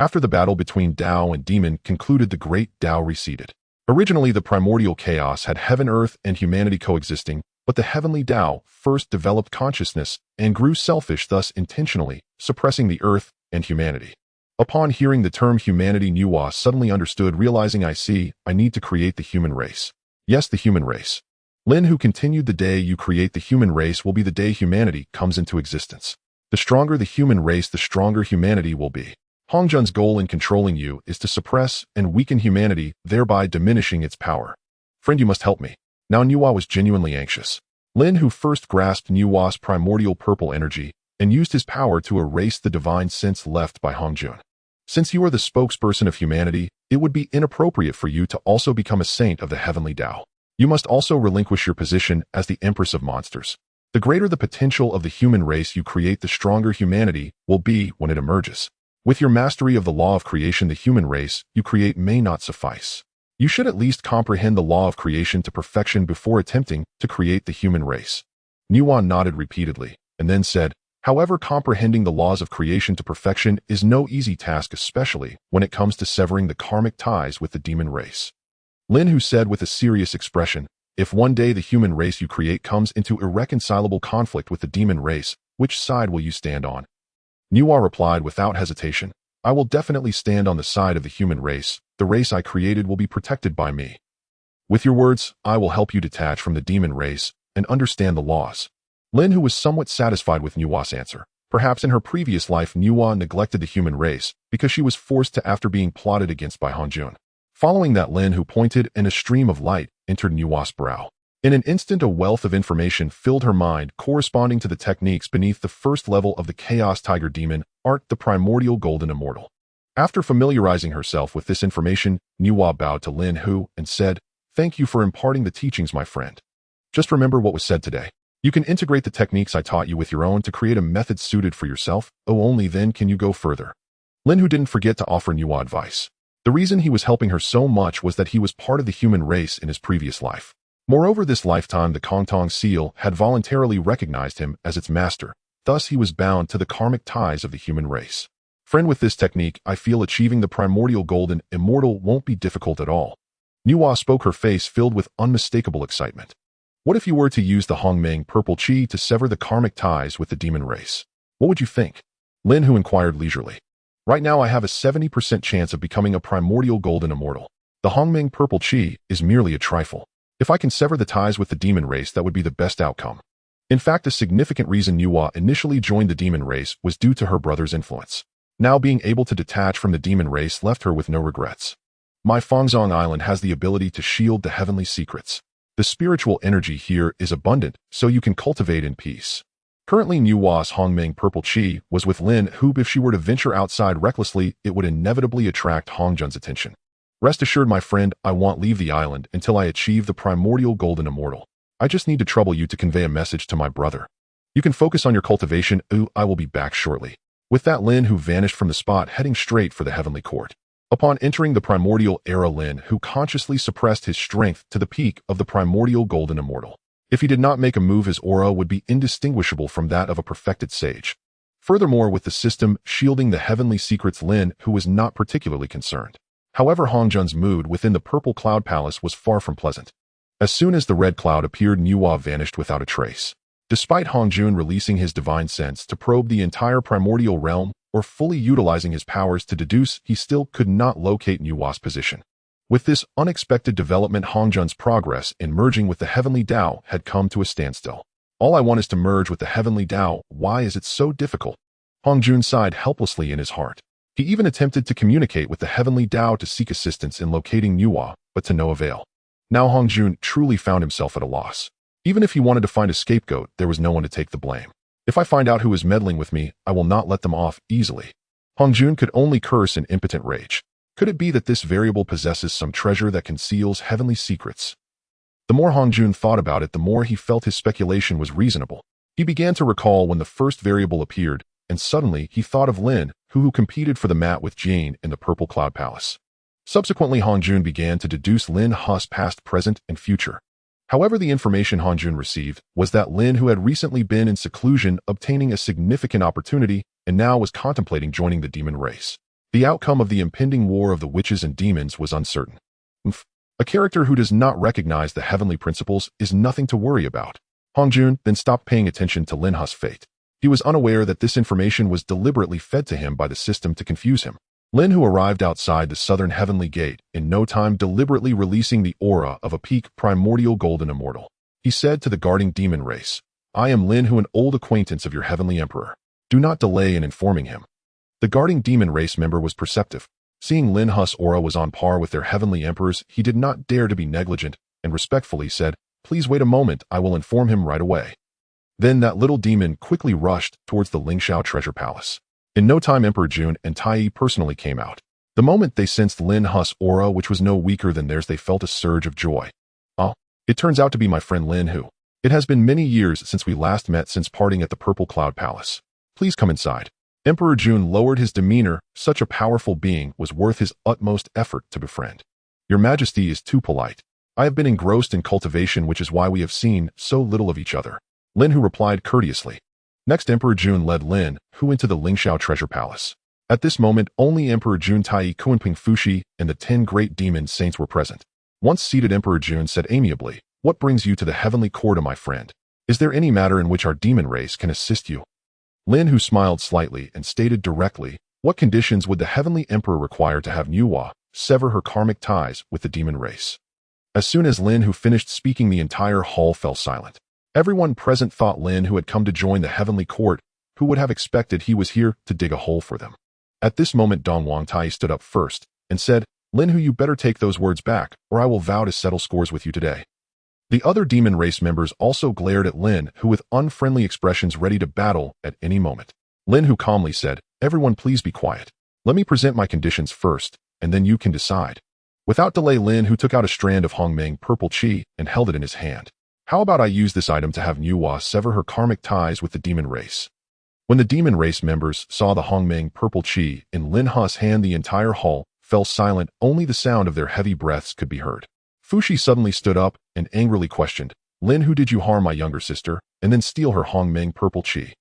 After the battle between Dao and Demon concluded, the Great Dao receded. Originally, the Primordial Chaos had heaven, earth, and humanity coexisting, but the heavenly Dao first developed consciousness and grew selfish, thus intentionally suppressing the earth and humanity. Upon hearing the term humanity, Nuwa suddenly understood, realizing, I see, I need to create the human race. Yes, the human race. Lin Hu continued, the day you create the human race will be the day humanity comes into existence. The stronger the human race, the stronger humanity will be. Hong Jun's goal in controlling you is to suppress and weaken humanity, thereby diminishing its power. Friend, you must help me. Now Nuwa was genuinely anxious. Lin Hu first grasped Nuwa's primordial purple energy and used his power to erase the divine sense left by Hong Jun. Since you are the spokesperson of humanity, it would be inappropriate for you to also become a saint of the heavenly Dao. You must also relinquish your position as the Empress of Monsters. The greater the potential of the human race you create, the stronger humanity will be when it emerges. With your mastery of the law of creation, the human race you create may not suffice. You should at least comprehend the law of creation to perfection before attempting to create the human race. Nuwa nodded repeatedly, and then said, however, comprehending the laws of creation to perfection is no easy task, especially when it comes to severing the karmic ties with the demon race. Lin Hu said with a serious expression, if one day the human race you create comes into irreconcilable conflict with the demon race, which side will you stand on? Nuwa replied without hesitation, I will definitely stand on the side of the human race. The race I created will be protected by me. With your words, I will help you detach from the demon race and understand the laws. Lin Hu was somewhat satisfied with Nuwa's answer. Perhaps in her previous life, Nuwa neglected the human race because she was forced to after being plotted against by Han Jun. Following that, Lin Hu pointed and a stream of light entered Nuwa's brow. In an instant, a wealth of information filled her mind corresponding to the techniques beneath the first level of the Chaos Tiger Demon Art, the Primordial Golden Immortal. After familiarizing herself with this information, Nuwa bowed to Lin Hu and said, thank you for imparting the teachings, my friend. Just remember what was said today. You can integrate the techniques I taught you with your own to create a method suited for yourself. Oh, only then can you go further. Lin Hu didn't forget to offer Nuwa advice. The reason he was helping her so much was that he was part of the human race in his previous life. Moreover, this lifetime the Kongtong seal had voluntarily recognized him as its master, thus he was bound to the karmic ties of the human race. Friend, with this technique, I feel achieving the primordial golden immortal won't be difficult at all. Nuwa spoke, her face filled with unmistakable excitement. What if you were to use the Hongmeng purple chi to sever the karmic ties with the demon race? What would you think? Lin Hu inquired leisurely. Right now I have a 70% chance of becoming a primordial golden immortal. The Hongmeng purple chi is merely a trifle. If I can sever the ties with the demon race, that would be the best outcome. In fact, a significant reason Nuwa initially joined the demon race was due to her brother's influence. Now being able to detach from the demon race left her with no regrets. My Fangzong Island has the ability to shield the heavenly secrets. The spiritual energy here is abundant, so you can cultivate in peace. Currently, Nuwa's Hongmeng purple chi was with Lin Hu. If she were to venture outside recklessly, it would inevitably attract Hongjun's attention. Rest assured, my friend, I won't leave the island until I achieve the primordial golden immortal. I just need to trouble you to convey a message to my brother. You can focus on your cultivation. I will be back shortly. With that, Lin Hu vanished from the spot, heading straight for the heavenly court. Upon entering the primordial era, Lin Hu consciously suppressed his strength to the peak of the primordial golden immortal. If he did not make a move, his aura would be indistinguishable from that of a perfected sage. Furthermore, with the system shielding the heavenly secrets, Lin Hu was not particularly concerned. However, Hongjun's mood within the purple cloud palace was far from pleasant. As soon as the red cloud appeared, Nuwa vanished without a trace. Despite Hongjun releasing his divine sense to probe the entire primordial realm, or fully utilizing his powers to deduce, he still could not locate Nuwa's position. With this unexpected development, Hongjun's progress in merging with the heavenly Dao had come to a standstill. All I want is to merge with the heavenly Dao. Why is it so difficult? Hongjun sighed helplessly in his heart. He even attempted to communicate with the heavenly Dao to seek assistance in locating Nuwa, but to no avail. Now Hongjun truly found himself at a loss. Even if he wanted to find a scapegoat, there was no one to take the blame. If I find out who is meddling with me, I will not let them off easily. Hongjun could only curse in impotent rage. Could it be that this variable possesses some treasure that conceals heavenly secrets? The more Hongjun thought about it, the more he felt his speculation was reasonable. He began to recall when the first variable appeared, and suddenly he thought of Lin Hu, who competed for the mat with Jane in the Purple Cloud Palace. Subsequently, Hongjun began to deduce Lin Hu's past, present, and future. However, the information Hongjun received was that Lin Hu had recently been in seclusion, obtaining a significant opportunity, and now was contemplating joining the demon race. The outcome of the impending war of the witches and demons was uncertain. A character who does not recognize the heavenly principles is nothing to worry about. Hongjun then stopped paying attention to Lin Hu's fate. He was unaware that this information was deliberately fed to him by the system to confuse him. Lin Hu arrived outside the southern heavenly gate, in no time deliberately releasing the aura of a peak primordial golden immortal. He said to the guarding demon race, I am Lin Hu, an old acquaintance of your heavenly emperor. Do not delay in informing him. The guarding demon race member was perceptive. Seeing Lin Hu's aura was on par with their heavenly emperors, he did not dare to be negligent and respectfully said, Please wait a moment, I will inform him right away. Then that little demon quickly rushed towards the Lingxiao treasure palace. In no time, Emperor Jun and Tai personally came out. The moment they sensed Lin Hu's aura, which was no weaker than theirs, they felt a surge of joy. Oh, it turns out to be my friend Lin Hu. It has been many years since we last met, since parting at the Purple Cloud Palace. Please come inside. Emperor Jun lowered his demeanor. Such a powerful being was worth his utmost effort to befriend. Your Majesty is too polite. I have been engrossed in cultivation, which is why we have seen so little of each other. Lin Hu replied courteously. Next, Emperor Jun led Lin Hu into the Lingxiao treasure palace. At this moment, only Emperor Jun, Tai, Kunping Fushi, and the 10 great demon saints were present. Once seated, Emperor Jun said amiably, What brings you to the heavenly court, my friend? Is there any matter in which our demon race can assist you? Lin Hu smiled slightly and stated directly, What conditions would the heavenly emperor require to have Nuwa sever her karmic ties with the demon race? As soon as Lin Hu finished speaking, the entire hall fell silent. Everyone present thought Lin Hu had come to join the heavenly court. Who would have expected he was here to dig a hole for them? At this moment, Dong Wang Tai stood up first and said, Lin Hu, you better take those words back, or I will vow to settle scores with you today. The other demon race members also glared at Lin Hu with unfriendly expressions, ready to battle at any moment. Lin Hu calmly said, Everyone please be quiet. Let me present my conditions first, and then you can decide. Without delay, Lin Hu took out a strand of Hongmeng purple chi and held it in his hand. How about I use this item to have Nuwa sever her karmic ties with the demon race? When the demon race members saw the Hongmeng purple chi in Lin Hu's hand, the entire hall fell silent. Only the sound of their heavy breaths could be heard. Fushi suddenly stood up and angrily questioned, "Lin Hu, did you harm my younger sister and then steal her Hongmeng purple chi?"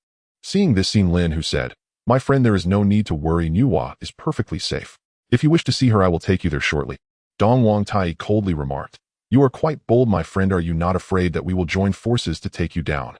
Seeing this scene, Lin Hu said, "My friend, there is no need to worry. Nuwa is perfectly safe. If you wish to see her, I will take you there shortly." Dong Wang Tai coldly remarked, "You are quite bold, my friend. Are you not afraid that we will join forces to take you down?"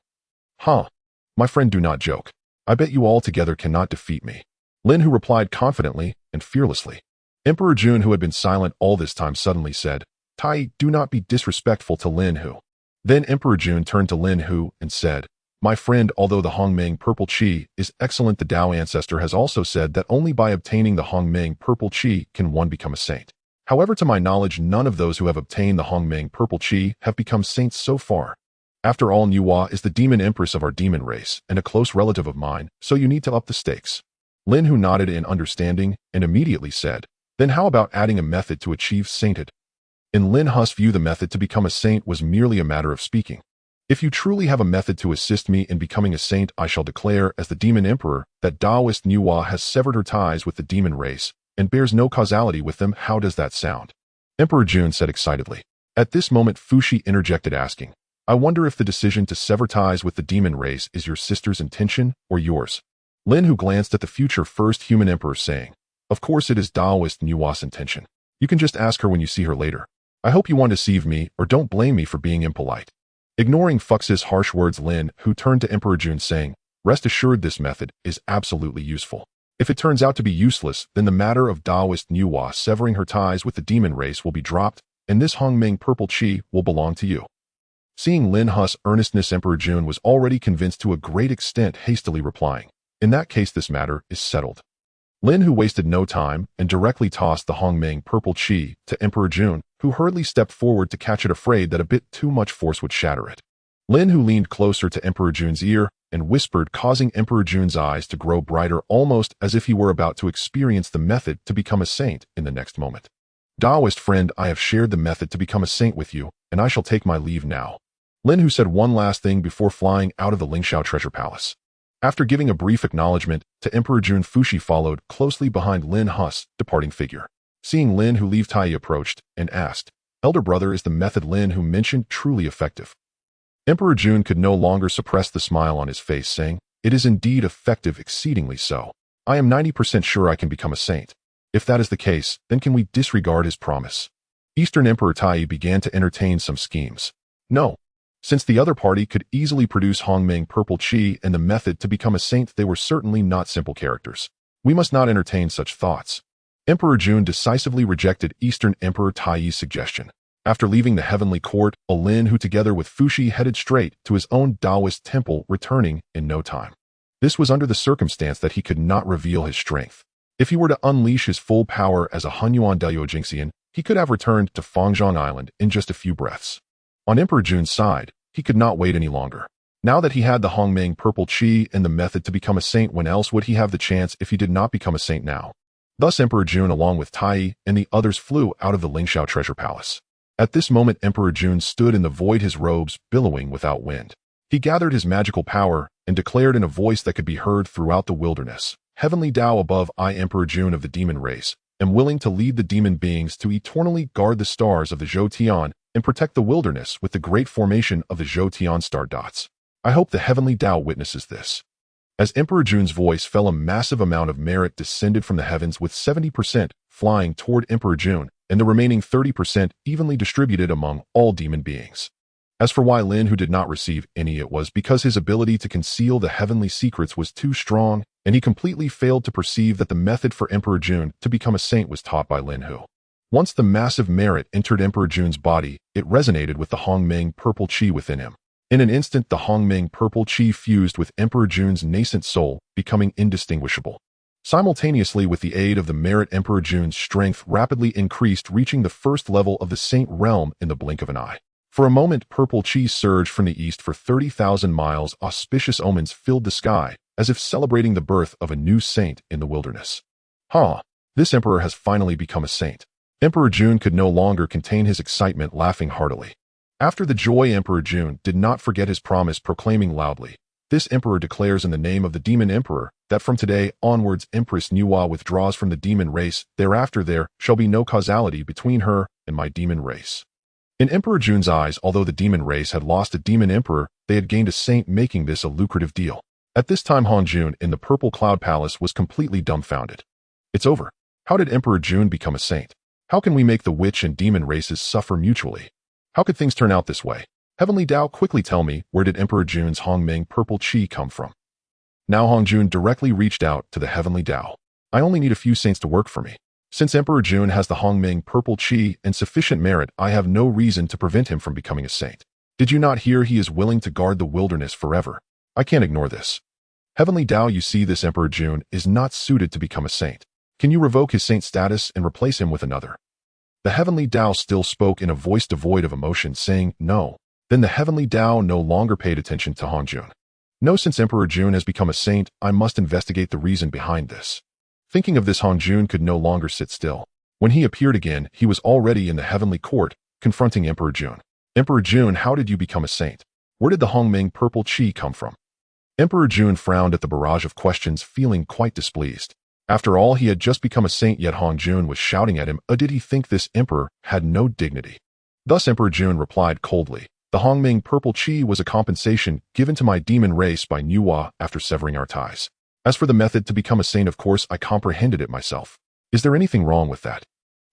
"Huh. My friend, do not joke. I bet you all together cannot defeat me," Lin Hu replied confidently and fearlessly. Emperor Jun, who had been silent all this time, suddenly said, "Tai, do not be disrespectful to Lin Hu." Then Emperor Jun turned to Lin Hu and said, "My friend, although the Hongmeng purple chi is excellent, the Dao ancestor has also said that only by obtaining the Hongmeng purple chi can one become a saint. However, to my knowledge, none of those who have obtained the Hongmeng purple chi have become saints so far. After all, Nuwa is the demon empress of our demon race and a close relative of mine, so you need to up the stakes." Lin Hu nodded in understanding and immediately said, "Then how about adding a method to achieve sainthood?" In Lin Hu's view, the method to become a saint was merely a matter of speaking. "If you truly have a method to assist me in becoming a saint, I shall declare as the demon emperor that Taoist Nuwa has severed her ties with the demon race and bears no causality with them. How does that sound?" Emperor Jun said excitedly. At this moment, Fushi interjected, asking, "I wonder if the decision to sever ties with the demon race is your sister's intention or yours?" Lin Hu glanced at the future first human emperor, saying, "Of course it is Taoist Nuwa's intention. You can just ask her when you see her later. I hope you won't deceive me or don't blame me for being impolite." Ignoring Fux's harsh words, Lin Hu turned to Emperor Jun, saying, "Rest assured, this method is absolutely useful. If it turns out to be useless, then the matter of Taoist Nuwa severing her ties with the demon race will be dropped, and this Hongmeng purple chi will belong to you." Seeing Lin Hu's earnestness, Emperor Jun was already convinced to a great extent, hastily replying, "In that case, this matter is settled." Lin Hu wasted no time and directly tossed the Hongmeng purple chi to Emperor Jun, who hurriedly stepped forward to catch it, afraid that a bit too much force would shatter it. Lin Hu leaned closer to Emperor Jun's ear and whispered, causing Emperor Jun's eyes to grow brighter, almost as if he were about to experience the method to become a saint in the next moment. "Taoist friend, I have shared the method to become a saint with you, and I shall take my leave now." Lin Hu said one last thing before flying out of the Lingxiao treasure palace. After giving a brief acknowledgement to Emperor Jun, Fushi followed closely behind Lin Hu's departing figure. Seeing Lin Hu leave, Tai approached and asked, "Elder brother, is the method Lin Hu mentioned truly effective?" Emperor Jun could no longer suppress the smile on his face, saying, "It is indeed effective, exceedingly so. I am 90% sure I can become a saint. If that is the case, then can we disregard his promise?" Eastern Emperor Tai began to entertain some schemes. No. Since the other party could easily produce Hongmeng purple chi and the method to become a saint, they were certainly not simple characters. We must not entertain such thoughts. Emperor Jun decisively rejected Eastern Emperor Tai's suggestion. After leaving the heavenly court, Lin Hu together with Fushi headed straight to his own Taoist temple, returning in no time. This was under the circumstance that he could not reveal his strength. If he were to unleash his full power as a Hunyuan Daojixian, he could have returned to Fangzhong Island in just a few breaths. On Emperor Jun's side, he could not wait any longer. Now that he had the Hongmeng purple chi and the method to become a saint, when else would he have the chance if he did not become a saint now? Thus Emperor Jun, along with Tai and the others, flew out of the Lingxiao treasure palace. At this moment, Emperor Jun stood in the void, his robes billowing without wind. He gathered his magical power and declared in a voice that could be heard throughout the wilderness, "Heavenly Dao above, I, Emperor Jun of the demon race, am willing to lead the demon beings to eternally guard the stars of the Zhou and protect the wilderness with the great formation of the Zhou star dots. I hope the Heavenly Dao witnesses this." As Emperor Jun's voice fell, a massive amount of merit descended from the heavens, with 70% flying toward Emperor Jun and the remaining 30% evenly distributed among all demon beings. As for why Lin Hu did not receive any, it was because his ability to conceal the heavenly secrets was too strong, and he completely failed to perceive that the method for Emperor Jun to become a saint was taught by Lin Hu. Once the massive merit entered Emperor Jun's body, it resonated with the Hongmeng purple chi within him. In an instant, the Hongmeng purple chi fused with Emperor Jun's nascent soul, becoming indistinguishable. Simultaneously, with the aid of the merit, Emperor Jun's strength rapidly increased, reaching the first level of the Saint realm in the blink of an eye. For a moment, purple chi surged from the east for 30,000 miles. Auspicious omens filled the sky, as if celebrating the birth of a new saint in the wilderness. This emperor has finally become a saint. Emperor Jun could no longer contain his excitement, laughing heartily. After the joy, Emperor Jun did not forget his promise, proclaiming loudly, This emperor declares in the name of the demon emperor that from today onwards Empress Nuwa withdraws from the demon race. Thereafter there shall be no causality between her and my demon race. In Emperor Jun's eyes, although the demon race had lost a demon emperor, they had gained a saint, making this a lucrative deal. At this time, Han Jun in the Purple Cloud Palace was completely dumbfounded. It's over. How did Emperor Jun become a saint? How can we make the witch and demon races suffer mutually? How could things turn out this way? Heavenly Dao, quickly tell me, where did Emperor Jun's Hongming purple chi come from? Now Hong Jun directly reached out to the Heavenly Dao. I only need a few saints to work for me. Since Emperor Jun has the Hongming purple chi and sufficient merit, I have no reason to prevent him from becoming a saint. Did you not hear he is willing to guard the wilderness forever? I can't ignore this. Heavenly Dao, you see, this Emperor Jun is not suited to become a saint. Can you revoke his saint status and replace him with another? The Heavenly Dao still spoke in a voice devoid of emotion, saying, no. Then the Heavenly Dao no longer paid attention to Han Jun. No, since Emperor Jun has become a saint, I must investigate the reason behind this. Thinking of this, Han Jun could no longer sit still. When he appeared again, he was already in the heavenly court, confronting Emperor Jun. Emperor Jun, how did you become a saint? Where did the Hongming purple chi come from? Emperor Jun frowned at the barrage of questions, feeling quite displeased. After all, he had just become a saint, yet Han Jun was shouting at him. Did he think this emperor had no dignity? Thus Emperor Jun replied coldly, the Hongming purple chi was a compensation given to my demon race by Nuwa after severing our ties. As for the method to become a saint, of course, I comprehended it myself. Is there anything wrong with that?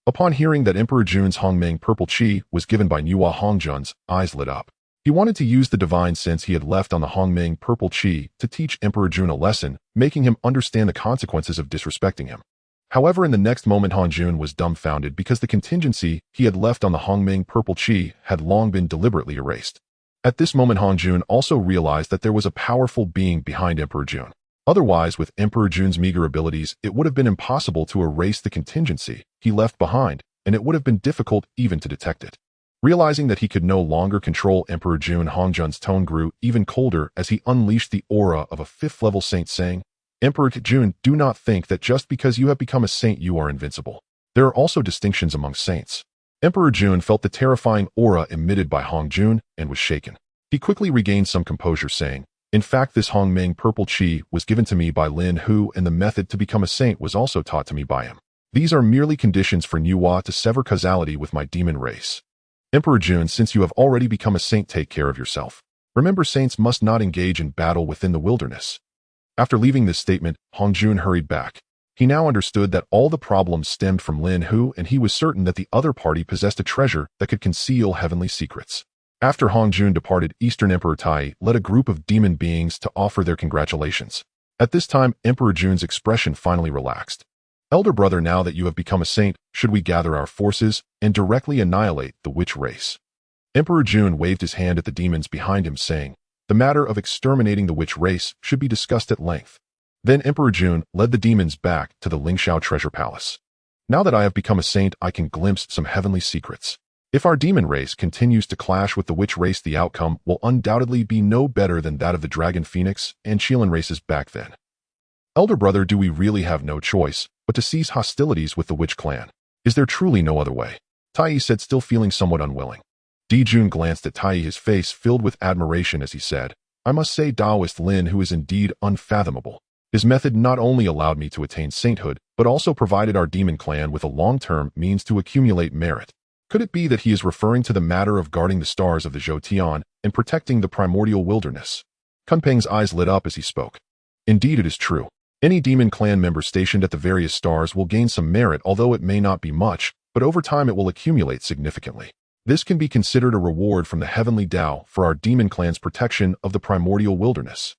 Upon hearing that Emperor Jun's Hongming purple chi was given by Nuwa, Hong Jun's eyes lit up. He wanted to use the divine sense he had left on the Hongming purple chi to teach Emperor Jun a lesson, making him understand the consequences of disrespecting him. However, in the next moment, Han Jun was dumbfounded because the contingency he had left on the Hongming purple chi had long been deliberately erased. At this moment, Han Jun also realized that there was a powerful being behind Emperor Jun. Otherwise, with Emperor Jun's meager abilities, it would have been impossible to erase the contingency he left behind, and it would have been difficult even to detect it. Realizing that he could no longer control Emperor Jun, Han Jun's tone grew even colder as he unleashed the aura of a 5th-level saint, saying, Emperor Jun, do not think that just because you have become a saint you are invincible. There are also distinctions among saints. Emperor Jun felt the terrifying aura emitted by Hong Jun and was shaken. He quickly regained some composure, saying, in fact, this Hongming purple chi was given to me by Lin Hu, and the method to become a saint was also taught to me by him. These are merely conditions for Nuwa to sever causality with my demon race. Emperor Jun, since you have already become a saint, take care of yourself. Remember, saints must not engage in battle within the wilderness. After leaving this statement, Hong Jun hurried back. He now understood that all the problems stemmed from Lin Hu, and he was certain that the other party possessed a treasure that could conceal heavenly secrets. After Hong Jun departed, Eastern Emperor Tai led a group of demon beings to offer their congratulations. At this time, Emperor Jun's expression finally relaxed. Elder brother, now that you have become a saint, should we gather our forces and directly annihilate the witch race? Emperor Jun waved his hand at the demons behind him, saying, the matter of exterminating the witch race should be discussed at length. Then Emperor Jun led the demons back to the Lingxiao treasure palace. Now that I have become a saint, I can glimpse some heavenly secrets. If our demon race continues to clash with the witch race, the outcome will undoubtedly be no better than that of the dragon phoenix and Qilin races back then. Elder brother, do we really have no choice but to cease hostilities with the witch clan? Is there truly no other way? Tai said, still feeling somewhat unwilling. Di Jun glanced at Tai, his face filled with admiration as he said, I must say Taoist Lin Hu is indeed unfathomable. His method not only allowed me to attain sainthood, but also provided our demon clan with a long-term means to accumulate merit. Could it be that he is referring to the matter of guarding the stars of the Zhoutian and protecting the primordial wilderness? Kunpeng's eyes lit up as he spoke. Indeed, it is true. Any demon clan member stationed at the various stars will gain some merit, although it may not be much, but over time it will accumulate significantly. This can be considered a reward from the Heavenly Dao for our demon clan's protection of the primordial wilderness.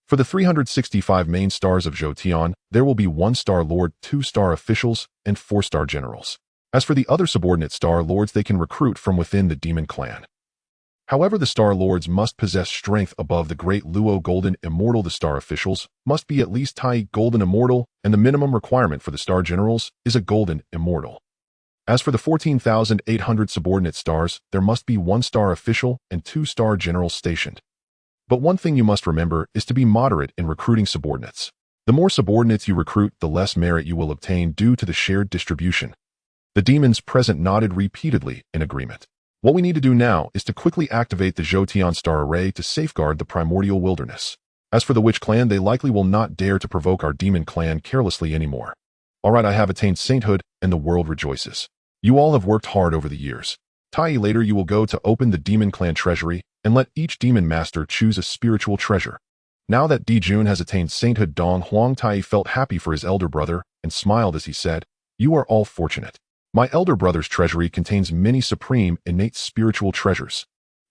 For the 365 main stars of Zhoutian, there will be 1-star lord, 2-star officials, and 4-star generals. As for the other subordinate star lords, they can recruit from within the demon clan. However, the star lords must possess strength above the Great Luo Golden Immortal. The star officials must be at least Tai Golden Immortal, and the minimum requirement for the star generals is a Golden Immortal. As for the 14,800 subordinate stars, there must be 1-star official and 2-star generals stationed. But one thing you must remember is to be moderate in recruiting subordinates. The more subordinates you recruit, the less merit you will obtain due to the shared distribution. The demons present nodded repeatedly in agreement. What we need to do now is to quickly activate the Zhoutian star array to safeguard the primordial wilderness. As for the witch clan, they likely will not dare to provoke our demon clan carelessly anymore. Alright, I have attained sainthood, and the world rejoices. You all have worked hard over the years. Tai, later you will go to open the demon clan treasury, and let each demon master choose a spiritual treasure. Now that Dijun has attained sainthood, Dong Huang Tai felt happy for his elder brother, and smiled as he said, "You are all fortunate. My elder brother's treasury contains many supreme, innate spiritual treasures."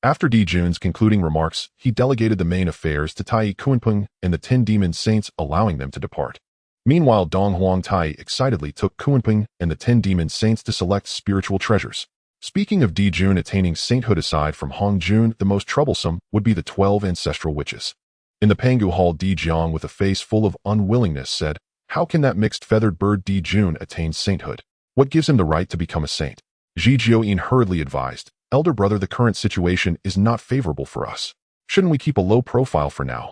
After Dijun's concluding remarks, he delegated the main affairs to Tai Kunpeng and the 10 demon saints, allowing them to depart. Meanwhile, Dong Huang Tai excitedly took Kunpeng and the 10 demon saints to select spiritual treasures. Speaking of Dijun attaining sainthood, aside from Hong Jun, the most troublesome would be the 12 ancestral witches. In the Pangu Hall, Di Jiang, with a face full of unwillingness, said, "How can that mixed-feathered bird Dijun attain sainthood? What gives him the right to become a saint?" Ji Jioyin hurriedly advised, "Elder brother, the current situation is not favorable for us. Shouldn't we keep a low profile for now?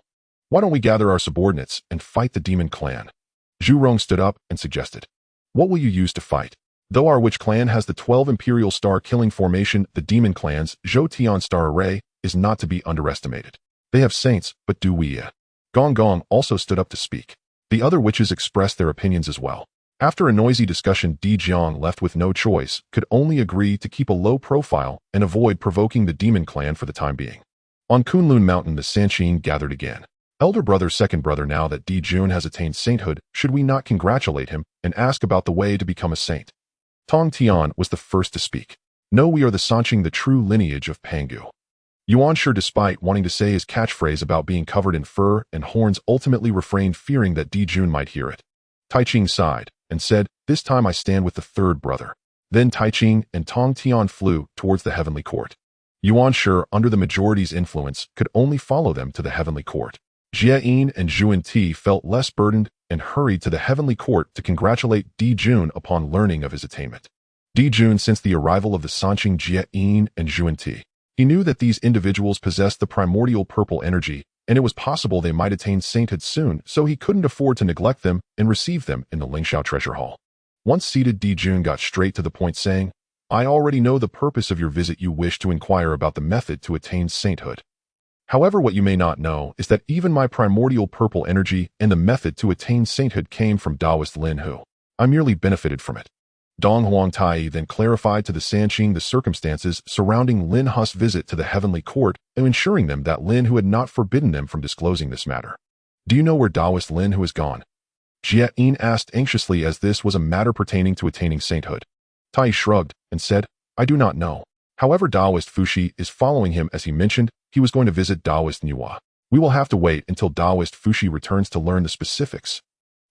Why don't we gather our subordinates and fight the demon clan?" Zhu Rong stood up and suggested, "What will you use to fight? Though our witch clan has the 12 imperial star killing formation, the demon clan's Zhou Tian star array is not to be underestimated. They have saints, but do we? Gong Gong also stood up to speak. The other witches expressed their opinions as well. After a noisy discussion, Di Jiang, left with no choice, could only agree to keep a low profile and avoid provoking the demon clan for the time being. On Kunlun Mountain, the Sanqing gathered again. "Elder brother, second brother, now that Dijun has attained sainthood, should we not congratulate him and ask about the way to become a saint?" Tong Tian was the first to speak. "No, we are the Sanqing, the true lineage of Pangu." Yuan Shi, despite wanting to say his catchphrase about being covered in fur and horns, ultimately refrained, fearing that Dijun might hear it. Taiqing sighed and said, "This time I stand with the third brother." Then Taiqing and Tong Tian flew towards the heavenly court. Yuan Shi, under the majority's influence, could only follow them to the heavenly court. Jie Yin and Zhuan Ti felt less burdened and hurried to the heavenly court to congratulate Dijun upon learning of his attainment. Dijun sensed the arrival of the Sanqing Jie Yin and Zhuan Ti. He knew that these individuals possessed the primordial purple energy, and it was possible they might attain sainthood soon, so he couldn't afford to neglect them and receive them in the Lingxiao Treasure Hall. Once seated, Dijun got straight to the point, saying, "I already know the purpose of your visit. You wish to inquire about the method to attain sainthood. However, what you may not know is that even my primordial purple energy and the method to attain sainthood came from Lin Hu. I merely benefited from it." Dong Huang Tai then clarified to the Sanqing the circumstances surrounding Lin Hu's visit to the heavenly court, and ensuring them that Lin Hu had not forbidden them from disclosing this matter. "Do you know where Taoist Lin Hu has gone?" Jie Yin asked anxiously, as this was a matter pertaining to attaining sainthood. Tai shrugged and said, "I do not know. However, Taoist Fuxi is following him, as he mentioned he was going to visit Taoist Nuwa. We will have to wait until Taoist Fuxi returns to learn the specifics."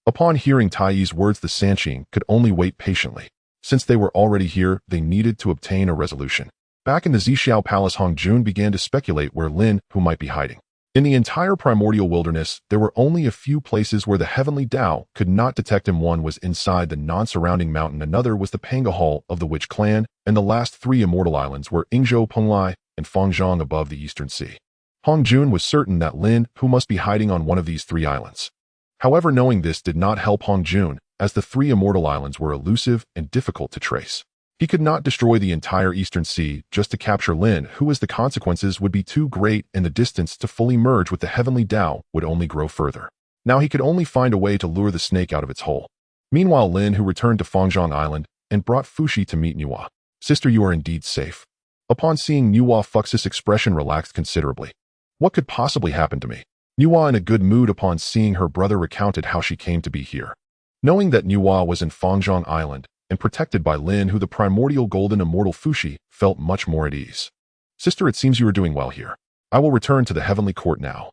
Upon hearing Tai's words, the Sanqing could only wait patiently. Since they were already here, they needed to obtain a resolution. Back in the Zixiao Palace, Hong Jun began to speculate where Lin Hu might be hiding. In the entire primordial wilderness, there were only a few places where the heavenly Dao could not detect him. One was inside the non-surrounding mountain, another was the Panga Hall of the Witch Clan, and the last 3 immortal islands were Yingzhou Penglai and Fangzhong above the Eastern Sea. Hong Jun was certain that Lin Hu must be hiding on one of these 3 islands. However, knowing this did not help Hong Jun, as the 3 immortal islands were elusive and difficult to trace. He could not destroy the entire Eastern Sea just to capture Lin Hu, as the consequences would be too great and the distance to fully merge with the heavenly Dao would only grow further. Now he could only find a way to lure the snake out of its hole. Meanwhile, Lin Hu returned to Fangzhong Island and brought Fuxi to meet Nuwa. "Sister, you are indeed safe." Upon seeing Nuwa, Fux's expression relaxed considerably. "What could possibly happen to me?" Nuwa, in a good mood upon seeing her brother, recounted how she came to be here. Knowing that Nuwa was in Fangzhong Island and protected by Lin Hu, the primordial golden immortal Fuxi felt much more at ease. "Sister, it seems you are doing well here. I will return to the heavenly court now."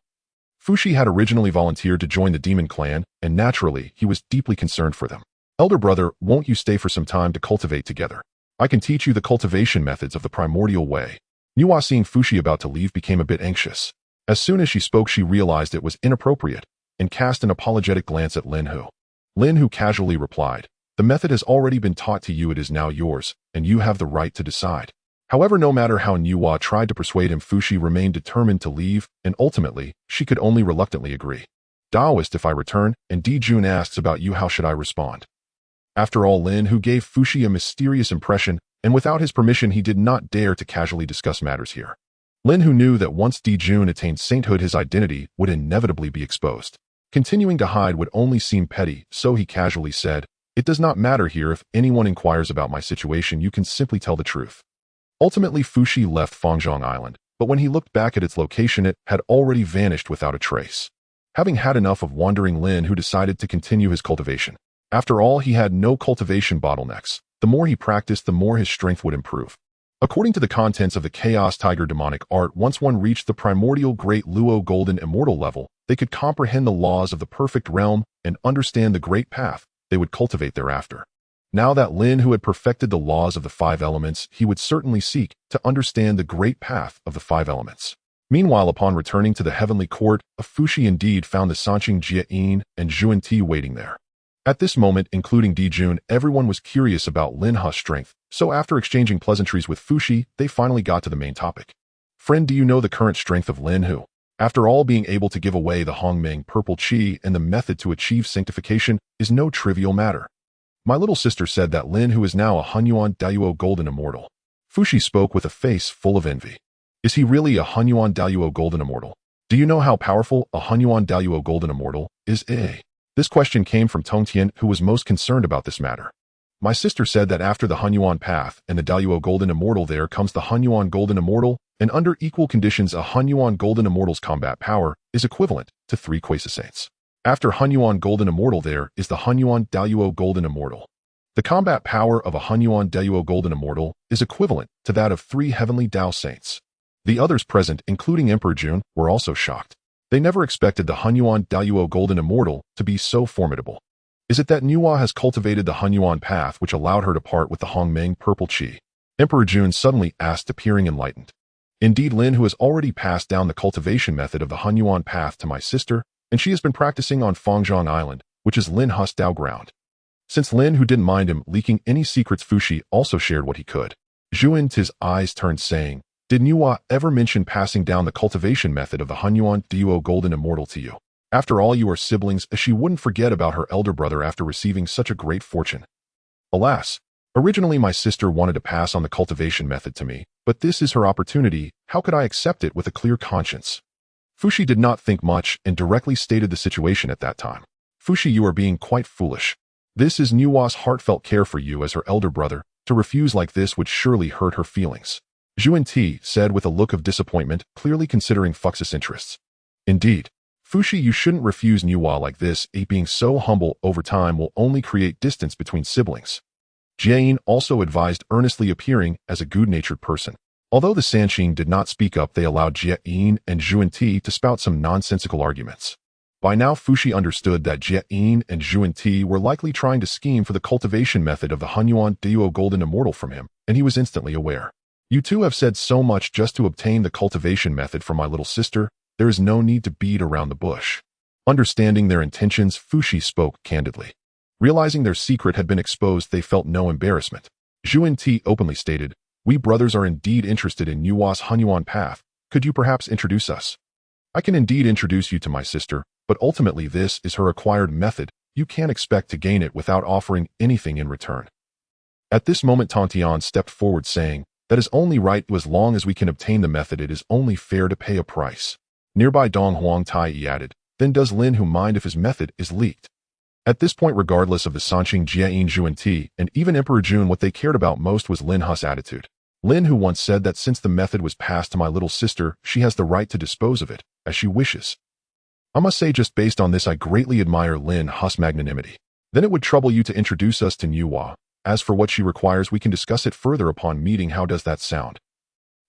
Fuxi had originally volunteered to join the demon clan, and naturally, he was deeply concerned for them. "Elder brother, won't you stay for some time to cultivate together? I can teach you the cultivation methods of the primordial way." Nuwa, seeing Fuxi about to leave, became a bit anxious. As soon as she spoke, she realized it was inappropriate and cast an apologetic glance at Lin Hu. Lin Hu casually replied, "The method has already been taught to you. It is now yours, and you have the right to decide." However, no matter how Nuwa tried to persuade him, Fuxi remained determined to leave, and ultimately, she could only reluctantly agree. "Taoist, if I return, and Dijun asks about you, how should I respond?" After all, Lin Hu gave Fuxi a mysterious impression, and without his permission, he did not dare to casually discuss matters here. Lin Hu knew that once Dijun attained sainthood, his identity would inevitably be exposed. Continuing to hide would only seem petty, so he casually said, "It does not matter here if anyone inquires about my situation, you can simply tell the truth." Ultimately, Fuxi left Fangzhong Island, but when he looked back at its location, it had already vanished without a trace. Having had enough of wandering, Lin Hu decided to continue his cultivation. After all, he had no cultivation bottlenecks. The more he practiced, the more his strength would improve. According to the contents of the Chaos Tiger demonic art, once one reached the primordial Great Luo Golden Immortal level, they could comprehend the laws of the perfect realm and understand the great path they would cultivate thereafter. Now that Lin Hu had perfected the laws of the five elements, he would certainly seek to understand the great path of the five elements. Meanwhile, upon returning to the heavenly court, Fuxi indeed found the Sanqing Jieyin and Zhuan waiting there. At this moment, including Dijun, everyone was curious about Lin Hu's strength, so after exchanging pleasantries with Fuxi, they finally got to the main topic. "Friend, do you know the current strength of Lin Hu?" After all, being able to give away the Hongmeng purple qi and the method to achieve sanctification is no trivial matter. "My little sister said that Lin Hu is now a Hunyuan Dao Golden Immortal." Fuxi spoke with a face full of envy. "Is he really a Hunyuan Dao Golden Immortal? Do you know how powerful a Hunyuan Dao Golden Immortal is?" This question came from Tongtian, who was most concerned about this matter. "My sister said that after the Hunyuan path and the Dao Golden Immortal, there comes the Hunyuan Golden Immortal, and under equal conditions a Hunyuan Golden Immortal's combat power is equivalent to 3 Quasi-Saints. After Hunyuan Golden Immortal, there is the Hunyuan Dao Golden Immortal. The combat power of a Hunyuan Dao Golden Immortal is equivalent to that of 3 Heavenly Dao Saints." The others present, including Emperor Jun, were also shocked. They never expected the Hunyuan Dao Golden Immortal to be so formidable. Is it that Nuwa has cultivated the Hunyuan path which allowed her to part with the Hongmeng purple qi? Emperor Jun suddenly asked, appearing enlightened. "Indeed, Lin Hu has already passed down the cultivation method of the Hunyuan path to my sister, and she has been practicing on Fangzhong Island, which is Lin Hu's Dao ground." Since Lin Hu didn't mind him leaking any secrets, Fuxi also shared what he could. Zhuan Ti's eyes turned, saying, "Did Nuwa ever mention passing down the cultivation method of the Hunyuan Dao Golden Immortal to you? After all, you are siblings, as she wouldn't forget about her elder brother after receiving such a great fortune." "Alas, originally my sister wanted to pass on the cultivation method to me, but this is her opportunity. How could I accept it with a clear conscience?" Fuxi did not think much and directly stated the situation at that time. "Fuxi, you are being quite foolish. This is Nuwa's heartfelt care for you as her elder brother. To refuse like this would surely hurt her feelings." Zhuan Ti said with a look of disappointment, clearly considering Fuxi's interests. "Indeed, Fuxi, you shouldn't refuse Nuwa like this. Being so humble over time will only create distance between siblings." Jieyin also advised, earnestly, appearing as a good-natured person. Although the Sanqing did not speak up, they allowed Jieyin and Zhuan Ti to spout some nonsensical arguments. By now, Fuxi understood that Jieyin and Zhuan Ti were likely trying to scheme for the cultivation method of the Hunyuan Dao Golden Immortal from him, and he was instantly aware. "You two have said so much just to obtain the cultivation method from my little sister. There is no need to beat around the bush." Understanding their intentions, Fuxi spoke candidly. Realizing their secret had been exposed, they felt no embarrassment. Zhuan Ti openly stated, "We brothers are indeed interested in Nuwa's Hunyuan path. Could you perhaps introduce us?" "I can indeed introduce you to my sister, but ultimately this is her acquired method. You can't expect to gain it without offering anything in return." At this moment, Tongtian stepped forward, saying, "That is only right. As long as we can obtain the method, it is only fair to pay a price." Nearby Dong Huang Tai added, "Then does Lin Hu mind if his method is leaked?" At this point, regardless of the Sanqing Jieyin, Zhuan Ti, and even Emperor Jun, what they cared about most was Lin Hu's attitude. Lin Hu once said that since the method was passed to my little sister, she has the right to dispose of it as she wishes. I must say, just based on this, I greatly admire Lin Hu's magnanimity. Then it would trouble you to introduce us to Nuwa. As for what she requires, we can discuss it further upon meeting. How does that sound?"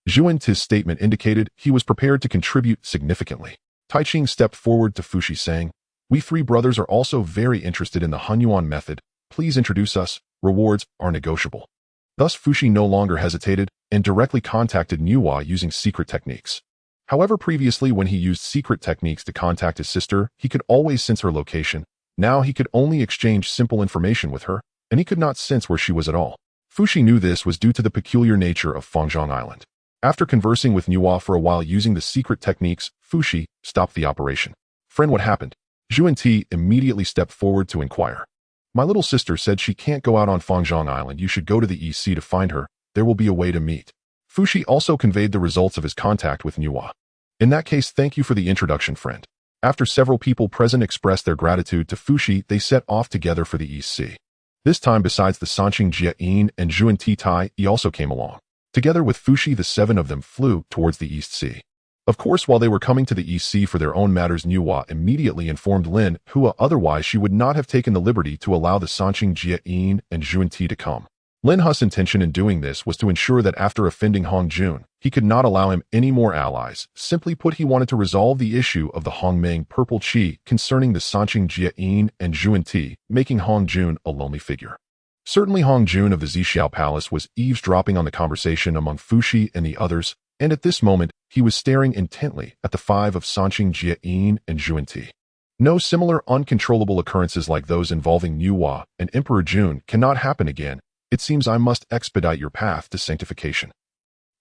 Zhuan Ti's statement indicated he was prepared to contribute significantly. Taiqing stepped forward to Fuxi, saying, "We 3 brothers are also very interested in the Hunyuan method. Please introduce us. Rewards are negotiable." Thus, Fuxi no longer hesitated and directly contacted Nuwa using secret techniques. However, previously when he used secret techniques to contact his sister, he could always sense her location. Now he could only exchange simple information with her, and he could not sense where she was at all. Fuxi knew this was due to the peculiar nature of Fangzhong Island. After conversing with Nuwa for a while using the secret techniques, Fuxi stopped the operation. "Friend, what happened?" Zhuan Ti immediately stepped forward to inquire. "My little sister said she can't go out on Fangzhong Island. You should go to the EC to find her. There will be a way to meet." Fushi also conveyed the results of his contact with Nuwa. In that case, thank you for the introduction, friend. After several people present expressed their gratitude to Fushi, they set off together for the East Sea. This time, besides the Sanqing Jia-in and Zhuan Tai, he also came along. Together with Fushi, the 7 of them flew towards the East Sea. Of course, while they were coming to the East Sea for their own matters, Nuwa immediately informed Lin Hu, otherwise she would not have taken the liberty to allow the Sanqing Jia-in and Zhuan to come. Lin Hu's intention in doing this was to ensure that after offending Hong Jun, he could not allow him any more allies. Simply put, he wanted to resolve the issue of the Hongmeng purple qi concerning the Sanqing Jia-in and Zhuan, making Hong Jun a lonely figure. Certainly Hong Jun of the Zixiao Palace was eavesdropping on the conversation among Fushi and the others, and at this moment, he was staring intently at the 5 of Sanqing Jia-in and Zhuan. No similar uncontrollable occurrences like those involving Nuwa and Emperor Jun cannot happen again. It seems I must expedite your path to sanctification.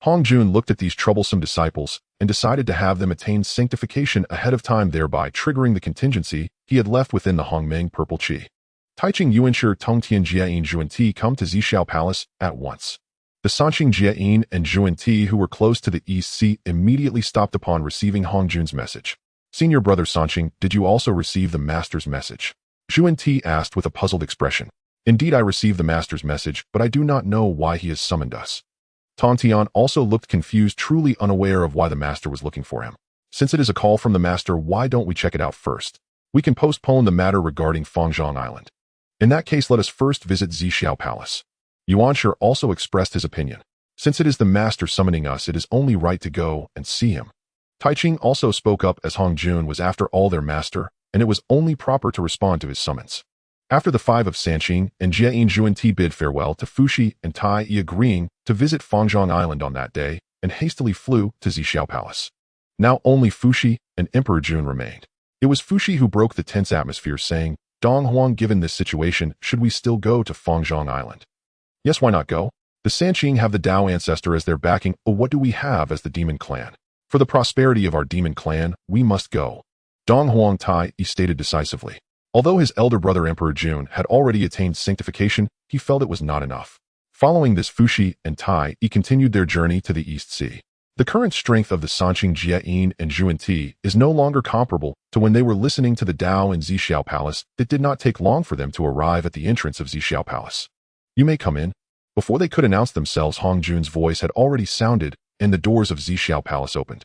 Hong Jun looked at these troublesome disciples and decided to have them attain sanctification ahead of time, thereby triggering the contingency he had left within the Hongmeng purple qi. Taiching Yuanshi Tongtian Jiayin Zhuan come to Zixiao Palace at once. The Sanqing Jiayin and Zhuan, who were close to the East Sea, immediately stopped upon receiving Hong Jun's message. Senior brother Sanqing, did you also receive the master's message? Zhuan asked with a puzzled expression. Indeed, I received the master's message, but I do not know why he has summoned us. Tongtian also looked confused, truly unaware of why the master was looking for him. Since it is a call from the master, why don't we check it out first? We can postpone the matter regarding Fangzhong Island. In that case, let us first visit Zixiao Palace. Yuanshi also expressed his opinion. Since it is the master summoning us, it is only right to go and see him. Taiching also spoke up, as Hong Jun was after all their master, and it was only proper to respond to his summons. After the 5 of Sanqing and Jiayin Zhuan bid farewell to Fushi and Tai Yi, agreeing to visit Fangzhong Island on that day, and hastily flew to Zixiao Palace. Now only Fushi and Emperor Jun remained. It was Fushi who broke the tense atmosphere, saying, Dong Huang, given this situation, should we still go to Fangzhong Island? Yes, why not go? The Sanqing have the Dao ancestor as their backing, but what do we have as the demon clan? For the prosperity of our demon clan, we must go. Dong Huang Tai Yi stated decisively. Although his elder brother Emperor Jun had already attained sanctification, he felt it was not enough. Following this, Fushi and Tai Yi continued their journey to the East Sea. The current strength of the Sanqing Jiayin and Zhuan is no longer comparable to when they were listening to the Dao in Zixiao Palace. It did not take long for them to arrive at the entrance of Zixiao Palace. You may come in. Before they could announce themselves, Hong Jun's voice had already sounded, and the doors of Zixiao Palace opened.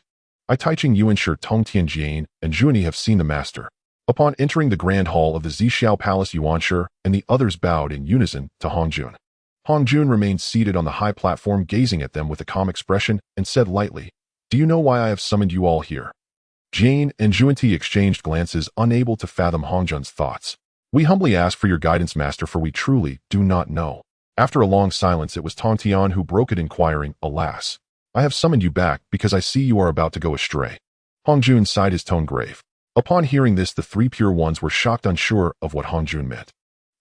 I, Taiching Yuanshi Tongtian Jian and Zhuan have seen the master. Upon entering the grand hall of the Zixiao Palace, Yuanshi and the others bowed in unison to Hong Jun. Hong Jun remained seated on the high platform, gazing at them with a calm expression, and said lightly, Do you know why I have summoned you all here? Jian and Zhuan exchanged glances, unable to fathom Hong Jun's thoughts. We humbly ask for your guidance, master, for we truly do not know. After a long silence, it was Tongtian who broke it, inquiring, Alas, I have summoned you back because I see you are about to go astray. Hong Jun sighed, his tone grave. Upon hearing this, the 3 pure ones were shocked, unsure of what Hong Jun meant.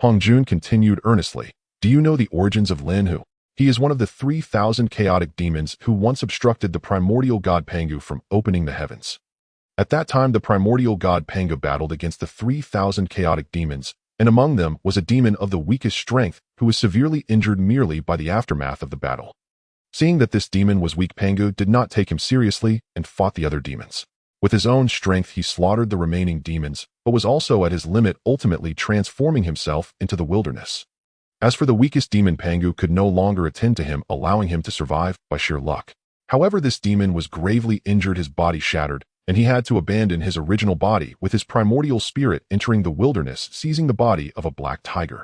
Hong Jun continued earnestly, Do you know the origins of Lin Hu? He is one of the 3,000 chaotic demons who once obstructed the primordial god Pangu from opening the heavens. At that time, the primordial god Pangu battled against the 3,000 chaotic demons, and among them was a demon of the weakest strength who was severely injured merely by the aftermath of the battle. Seeing that this demon was weak, Pangu did not take him seriously and fought the other demons. With his own strength, he slaughtered the remaining demons, but was also at his limit, ultimately transforming himself into the wilderness. As for the weakest demon, Pangu could no longer attend to him, allowing him to survive by sheer luck. However, this demon was gravely injured, his body shattered, and he had to abandon his original body, with his primordial spirit entering the wilderness, seizing the body of a black tiger.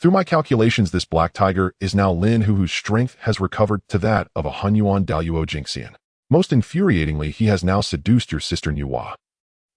Through my calculations, this black tiger is now Lin Hu, whose strength has recovered to that of a Hunyuan Daoyuo Jingxian. Most infuriatingly, he has now seduced your sister Nuwa.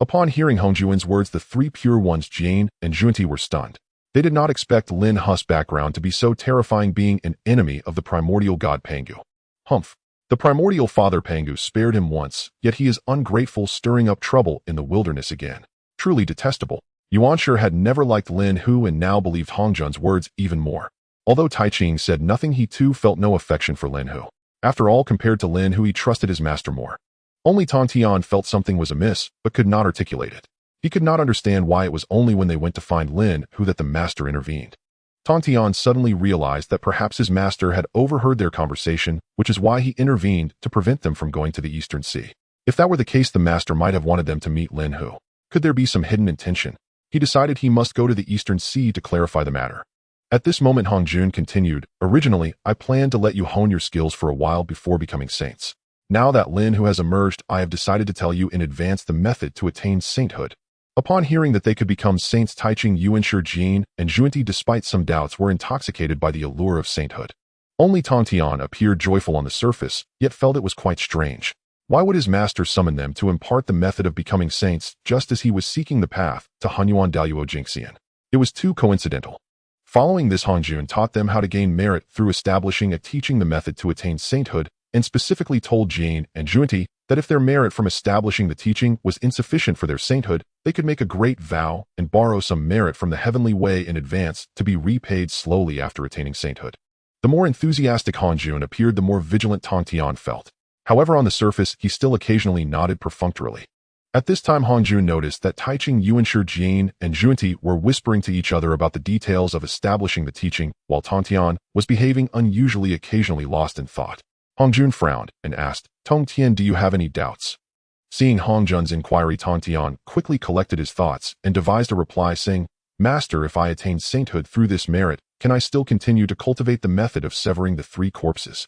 Upon hearing Hong Jun's words, the 3 pure ones, Jian and Zhuan, were stunned. They did not expect Lin Hu's background to be so terrifying, being an enemy of the primordial god Pangu. Humph. The primordial father Pangu spared him once, yet he is ungrateful, stirring up trouble in the wilderness again. Truly detestable. Yuanshi had never liked Lin Hu and now believed Hong Jun's words even more. Although Taiching said nothing, he too felt no affection for Lin Hu. After all, compared to Lin Hu, he trusted his master more. Only Tongtian felt something was amiss, but could not articulate it. He could not understand why it was only when they went to find Lin Hu that the master intervened. Tong Tian suddenly realized that perhaps his master had overheard their conversation, which is why he intervened to prevent them from going to the Eastern Sea. If that were the case, the master might have wanted them to meet Lin Hu. Could there be some hidden intention? He decided he must go to the Eastern Sea to clarify the matter. At this moment, Hong Jun continued, "Originally, I planned to let you hone your skills for a while before becoming saints. Now that Lin Hu has emerged, I have decided to tell you in advance the method to attain sainthood." Upon hearing that they could become saints, Taiching, Yuanshi, Jin, and Junti, despite some doubts, were intoxicated by the allure of sainthood. Only Tong Tian appeared joyful on the surface, yet felt it was quite strange. Why would his master summon them to impart the method of becoming saints just as he was seeking the path to Hunyuan Daoyuo Jingxian? It was too coincidental. Following this, Hong Jun taught them how to gain merit through establishing a teaching the method to attain sainthood, and specifically told Jin and Junti that if their merit from establishing the teaching was insufficient for their sainthood, they could make a great vow and borrow some merit from the heavenly way in advance to be repaid slowly after attaining sainthood. The more enthusiastic Hong Jun appeared, the more vigilant Tong Tian felt. However, on the surface, he still occasionally nodded perfunctorily. At this time, Hong Jun noticed that Taiching, Yuanshi, Jin, and Junti were whispering to each other about the details of establishing the teaching, while Tong Tian was behaving unusually, occasionally lost in thought. Hong Jun frowned and asked, "Tong Tian, do you have any doubts?" Seeing Hong Jun's inquiry, Tong Tian quickly collected his thoughts and devised a reply saying, "Master, if I attain sainthood through this merit, can I still continue to cultivate the method of severing the 3 corpses?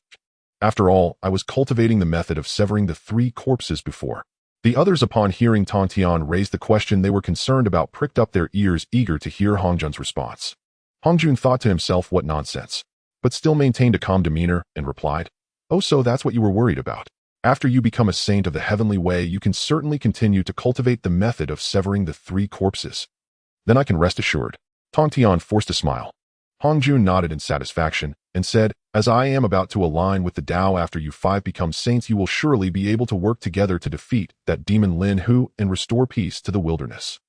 After all, I was cultivating the method of severing the 3 corpses before." The others, upon hearing Tong Tian raise the question they were concerned about, pricked up their ears, eager to hear Hong Jun's response. Hong Jun thought to himself, what nonsense, but still maintained a calm demeanor and replied, "Oh, so that's what you were worried about. After you become a saint of the heavenly way, you can certainly continue to cultivate the method of severing the 3 corpses. Then I can rest assured." Tong Tian forced a smile. Hong Jun nodded in satisfaction and said, "As I am about to align with the Dao after you 5 become saints, you will surely be able to work together to defeat that demon Lin Hu and restore peace to the wilderness.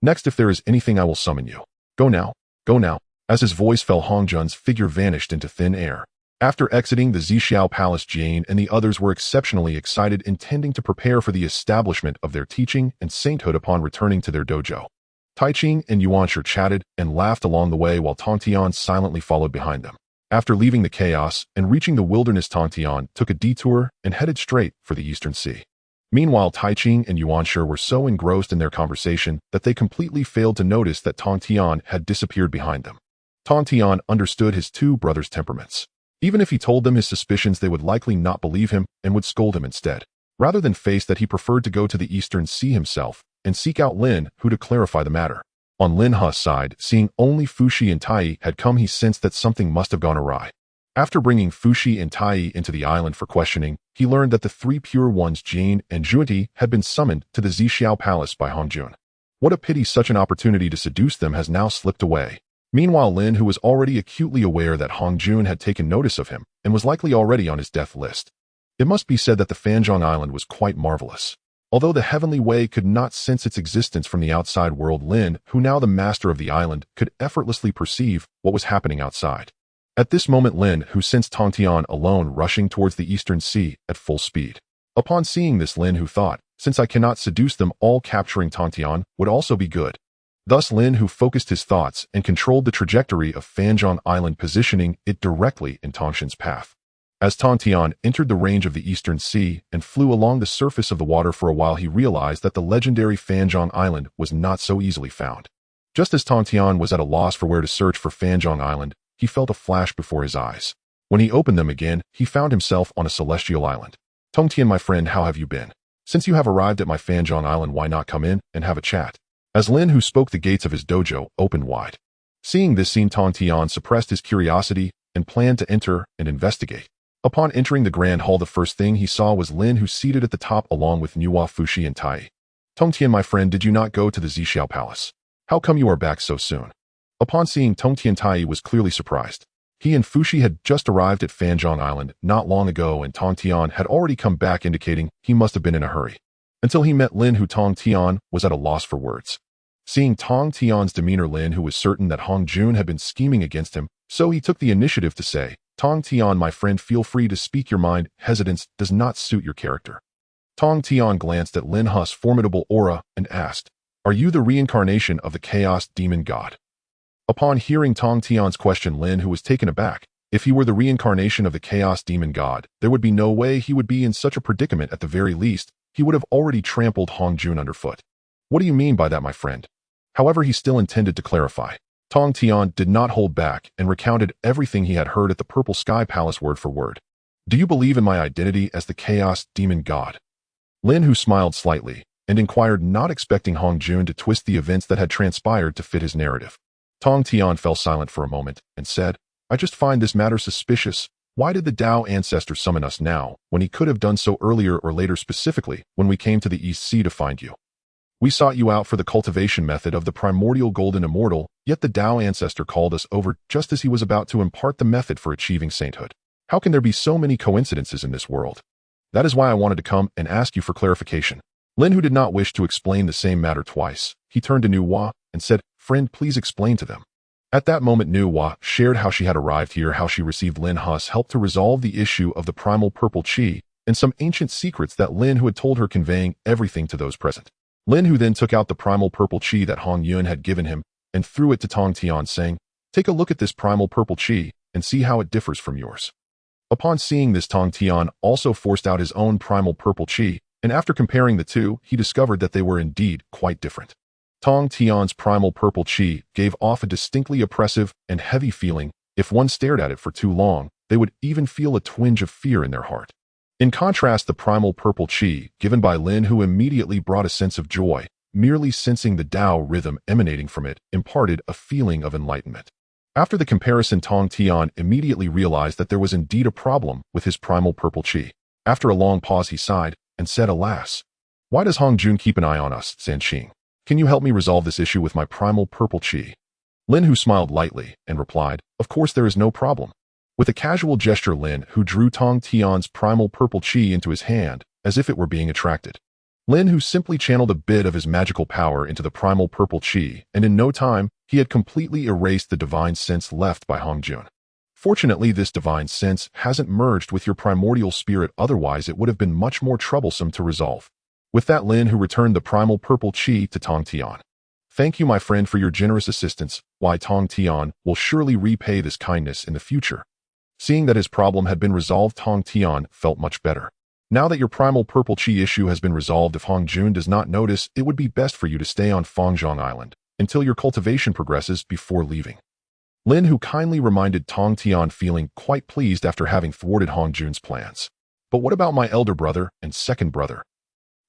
Next, if there is anything, I will summon you. Go now, go now." As his voice fell, Hong Jun's figure vanished into thin air. After exiting the Zixiao Palace, Jane and the others were exceptionally excited, intending to prepare for the establishment of their teaching and sainthood upon returning to their dojo. Taiching and Yuanshi chatted and laughed along the way, while Tong Tian silently followed behind them. After leaving the chaos and reaching the wilderness, Tong Tian took a detour and headed straight for the Eastern Sea. Meanwhile, Taiching and Yuanshi were so engrossed in their conversation that they completely failed to notice that Tong Tian had disappeared behind them. Tong Tian understood his 2 brothers' temperaments. Even if he told them his suspicions, they would likely not believe him and would scold him instead. Rather than face that, he preferred to go to the Eastern Sea himself and seek out Lin Hu to clarify the matter. On Lin Hu's side, seeing only Fushi and Tai had come, he sensed that something must have gone awry. After bringing Fushi and Tai into the island for questioning, he learned that the 3 pure ones, Jin and Junti, had been summoned to the Zixiao Palace by Hong Jun. What a pity such an opportunity to seduce them has now slipped away. Meanwhile, Lin Hu was already acutely aware that Hong Jun had taken notice of him and was likely already on his death list. It must be said that the Fanzhong Island was quite marvelous. Although the heavenly way could not sense its existence from the outside world, Lin Hu, now the master of the island, could effortlessly perceive what was happening outside. At this moment, Lin Hu sensed Tong Tian alone rushing towards the Eastern Sea at full speed. Upon seeing this, Lin Hu thought, since I cannot seduce them all, capturing Tong Tian would also be good. Thus, Lin Hu focused his thoughts and controlled the trajectory of Fanzhong Island, positioning it directly in Tongshan's path. As Tong Tian entered the range of the Eastern Sea and flew along the surface of the water for a while, he realized that the legendary Fanzhong Island was not so easily found. Just as Tong Tian was at a loss for where to search for Fanzhong Island, he felt a flash before his eyes. When he opened them again, he found himself on a celestial island. "Tong Tian, my friend, how have you been? Since you have arrived at my Fanzhong Island, why not come in and have a chat?" As Lin Hu spoke, the gates of his dojo opened wide. Seeing this scene, Tong Tian suppressed his curiosity and planned to enter and investigate. Upon entering the grand hall, the first thing he saw was Lin Hu seated at the top along with Nuwa, Fushi, and Tai. "Tong Tian, my friend, did you not go to the Zixiao Palace? How come you are back so soon?" Upon seeing Tong Tian, Tai was clearly surprised. He and Fushi had just arrived at Fanzhong Island not long ago, and Tong Tian had already come back, indicating he must have been in a hurry. Until he met Lin Hu, Tong Tian was at a loss for words. Seeing Tong Tian's demeanor, Lin Hu was certain that Hong Jun had been scheming against him, so he took the initiative to say, "Tong Tian, my friend, feel free to speak your mind. Hesitance does not suit your character." Tong Tian glanced at Lin Hu's formidable aura and asked, "Are you the reincarnation of the chaos demon god?" Upon hearing Tong Tian's question, Lin Hu was taken aback. If he were the reincarnation of the Chaos Demon God, there would be no way he would be in such a predicament. At the very least, he would have already trampled Hong Jun underfoot. What do you mean by that, my friend? However, he still intended to clarify. Tong Tian did not hold back and recounted everything he had heard at the Purple Sky Palace word for word. Do you believe in my identity as the Chaos Demon God? Lin Hu smiled slightly and inquired, not expecting Hong Jun to twist the events that had transpired to fit his narrative. Tong Tian fell silent for a moment and said, I just find this matter suspicious. Why did the Dao ancestor summon us now, when he could have done so earlier or later, specifically when we came to the East Sea to find you? We sought you out for the cultivation method of the Primordial Golden Immortal, yet the Dao ancestor called us over just as he was about to impart the method for achieving sainthood. How can there be so many coincidences in this world? That is why I wanted to come and ask you for clarification. Lin Hu did not wish to explain the same matter twice. He turned to Nu Hua and said, Friend, please explain to them. At that moment, Nu Hua shared how she had arrived here, how she received Lin Hu's help to resolve the issue of the primal purple chi, and some ancient secrets that Lin Hu had told her, conveying everything to those present. Lin Hu then took out the primal purple chi that Hong Yun had given him and threw it to Tong Tian, saying, Take a look at this primal purple chi and see how it differs from yours. Upon seeing this, Tong Tian also forced out his own primal purple chi, and after comparing the two, he discovered that they were indeed quite different. Tong Tian's primal purple chi gave off a distinctly oppressive and heavy feeling. If one stared at it for too long, they would even feel a twinge of fear in their heart. In contrast, the primal purple chi given by Lin Hu immediately brought a sense of joy. Merely sensing the Dao rhythm emanating from it imparted a feeling of enlightenment. After the comparison, Tong Tian immediately realized that there was indeed a problem with his primal purple chi. After a long pause, he sighed and said, Alas, why does Hong Jun keep an eye on us, Sanqing? Can you help me resolve this issue with my primal purple chi? Lin Hu smiled lightly and replied, Of course there is no problem. With a casual gesture, Lin Hu drew Tong Tian's primal purple chi into his hand, as if it were being attracted. Lin Hu simply channeled a bit of his magical power into the primal purple chi, and in no time, he had completely erased the divine sense left by Hong Jun. Fortunately, this divine sense hasn't merged with your primordial spirit, otherwise it would have been much more troublesome to resolve. With that, Lin Hu returned the primal purple chi to Tong Tian. Thank you, my friend, for your generous assistance. Why, Tong Tian will surely repay this kindness in the future. Seeing that his problem had been resolved, Tong Tian felt much better. Now that your primal purple chi issue has been resolved, if Hong Jun does not notice, it would be best for you to stay on Fangzhong Island until your cultivation progresses before leaving. Lin Hu kindly reminded Tong Tian, feeling quite pleased after having thwarted Hong Jun's plans. But what about my elder brother and second brother?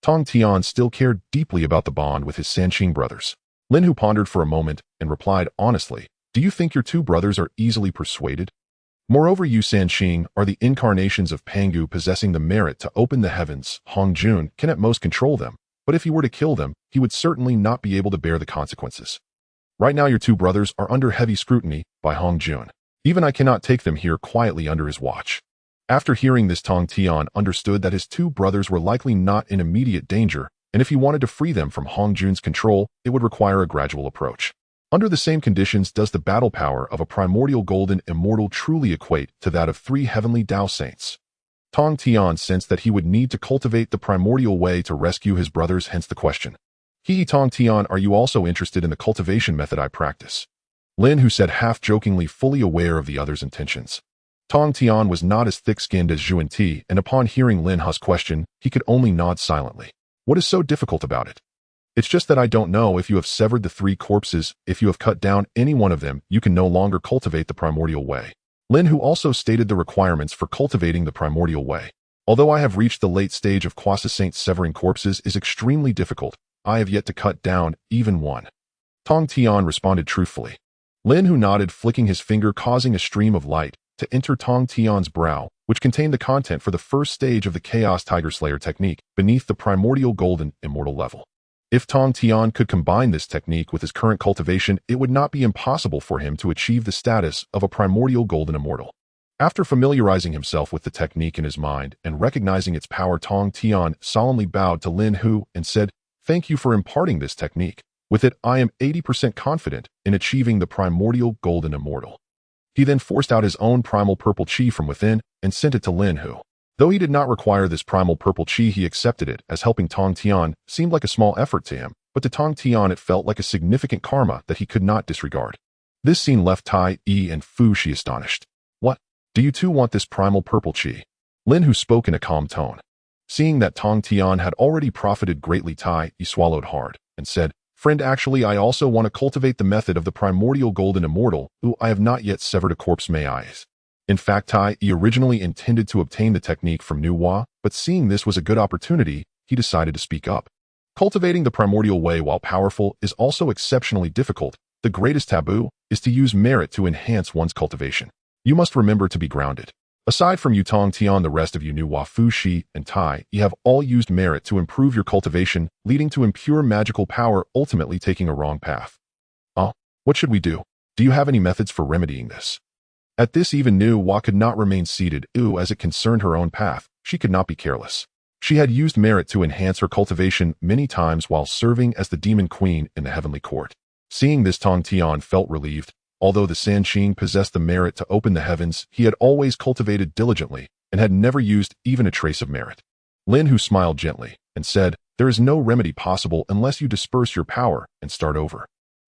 Tong Tian still cared deeply about the bond with his Sanqing brothers. Lin Hu pondered for a moment and replied honestly, Do you think your two brothers are easily persuaded? Moreover, you Sanqing are the incarnations of Pangu, possessing the merit to open the heavens. Hong Jun can at most control them, but if he were to kill them, he would certainly not be able to bear the consequences. Right now your two brothers are under heavy scrutiny by Hong Jun. Even I cannot take them here quietly under his watch. After hearing this, Tong Tian understood that his two brothers were likely not in immediate danger, and if he wanted to free them from Hong Jun's control, it would require a gradual approach. Under the same conditions, does the battle power of a primordial golden immortal truly equate to that of 3 heavenly Dao saints? Tong Tian sensed that he would need to cultivate the primordial way to rescue his brothers, hence the question. Tong Tian, are you also interested in the cultivation method I practice? Lin Hu said, half-jokingly, fully aware of the other's intentions. Tong Tian was not as thick-skinned as Zhuan Ti, and upon hearing Lin Hu's question, he could only nod silently. What is so difficult about it? It's just that I don't know if you have severed the 3 corpses. If you have cut down any one of them, you can no longer cultivate the primordial way. Lin Hu also stated the requirements for cultivating the primordial way. Although I have reached the late stage of Quasi-Saint, severing corpses is extremely difficult. I have yet to cut down even one. Tong Tian responded truthfully. Lin Hu nodded, flicking his finger, causing a stream of light to enter Tong Tian's brow, which contained the content for the first stage of the Chaos Tiger Slayer technique beneath the primordial golden immortal level. If Tong Tian could combine this technique with his current cultivation, it would not be impossible for him to achieve the status of a primordial golden immortal. After familiarizing himself with the technique in his mind and recognizing its power, Tong Tian solemnly bowed to Lin Hu and said, Thank you for imparting this technique. With it, I am 80% confident in achieving the primordial golden immortal. He then forced out his own primal purple chi from within and sent it to Lin Hu. Though he did not require this primal purple chi, he accepted it, as helping Tong Tian seemed like a small effort to him, but to Tong Tian it felt like a significant karma that he could not disregard. This scene left Tai Yi and Fu Shi astonished. What? Do you two want this primal purple chi? Lin Hu spoke in a calm tone. Seeing that Tong Tian had already profited greatly, Tai Yi swallowed hard and said, Friend, actually I also want to cultivate the method of the primordial golden immortal, who I have not yet severed a corpse may eyes. In fact, Tai Yi originally intended to obtain the technique from Nu Hua, but seeing this was a good opportunity, he decided to speak up. Cultivating the primordial way while powerful is also exceptionally difficult. The greatest taboo is to use merit to enhance one's cultivation. You must remember to be grounded. Aside from you Tong Tian, the rest of you Nu Hua, Fu Shi, and Tai, you have all used merit to improve your cultivation, leading to impure magical power, ultimately taking a wrong path. What should we do? Do you have any methods for remedying this? At this, even Nu Hua could not remain seated, as it concerned her own path, she could not be careless. She had used merit to enhance her cultivation many times while serving as the demon queen in the heavenly court. Seeing this, Tong Tian felt relieved. Although the Sanqing possessed the merit to open the heavens, he had always cultivated diligently and had never used even a trace of merit. Lin Hu smiled gently and said, There is no remedy possible unless you disperse your power and start over.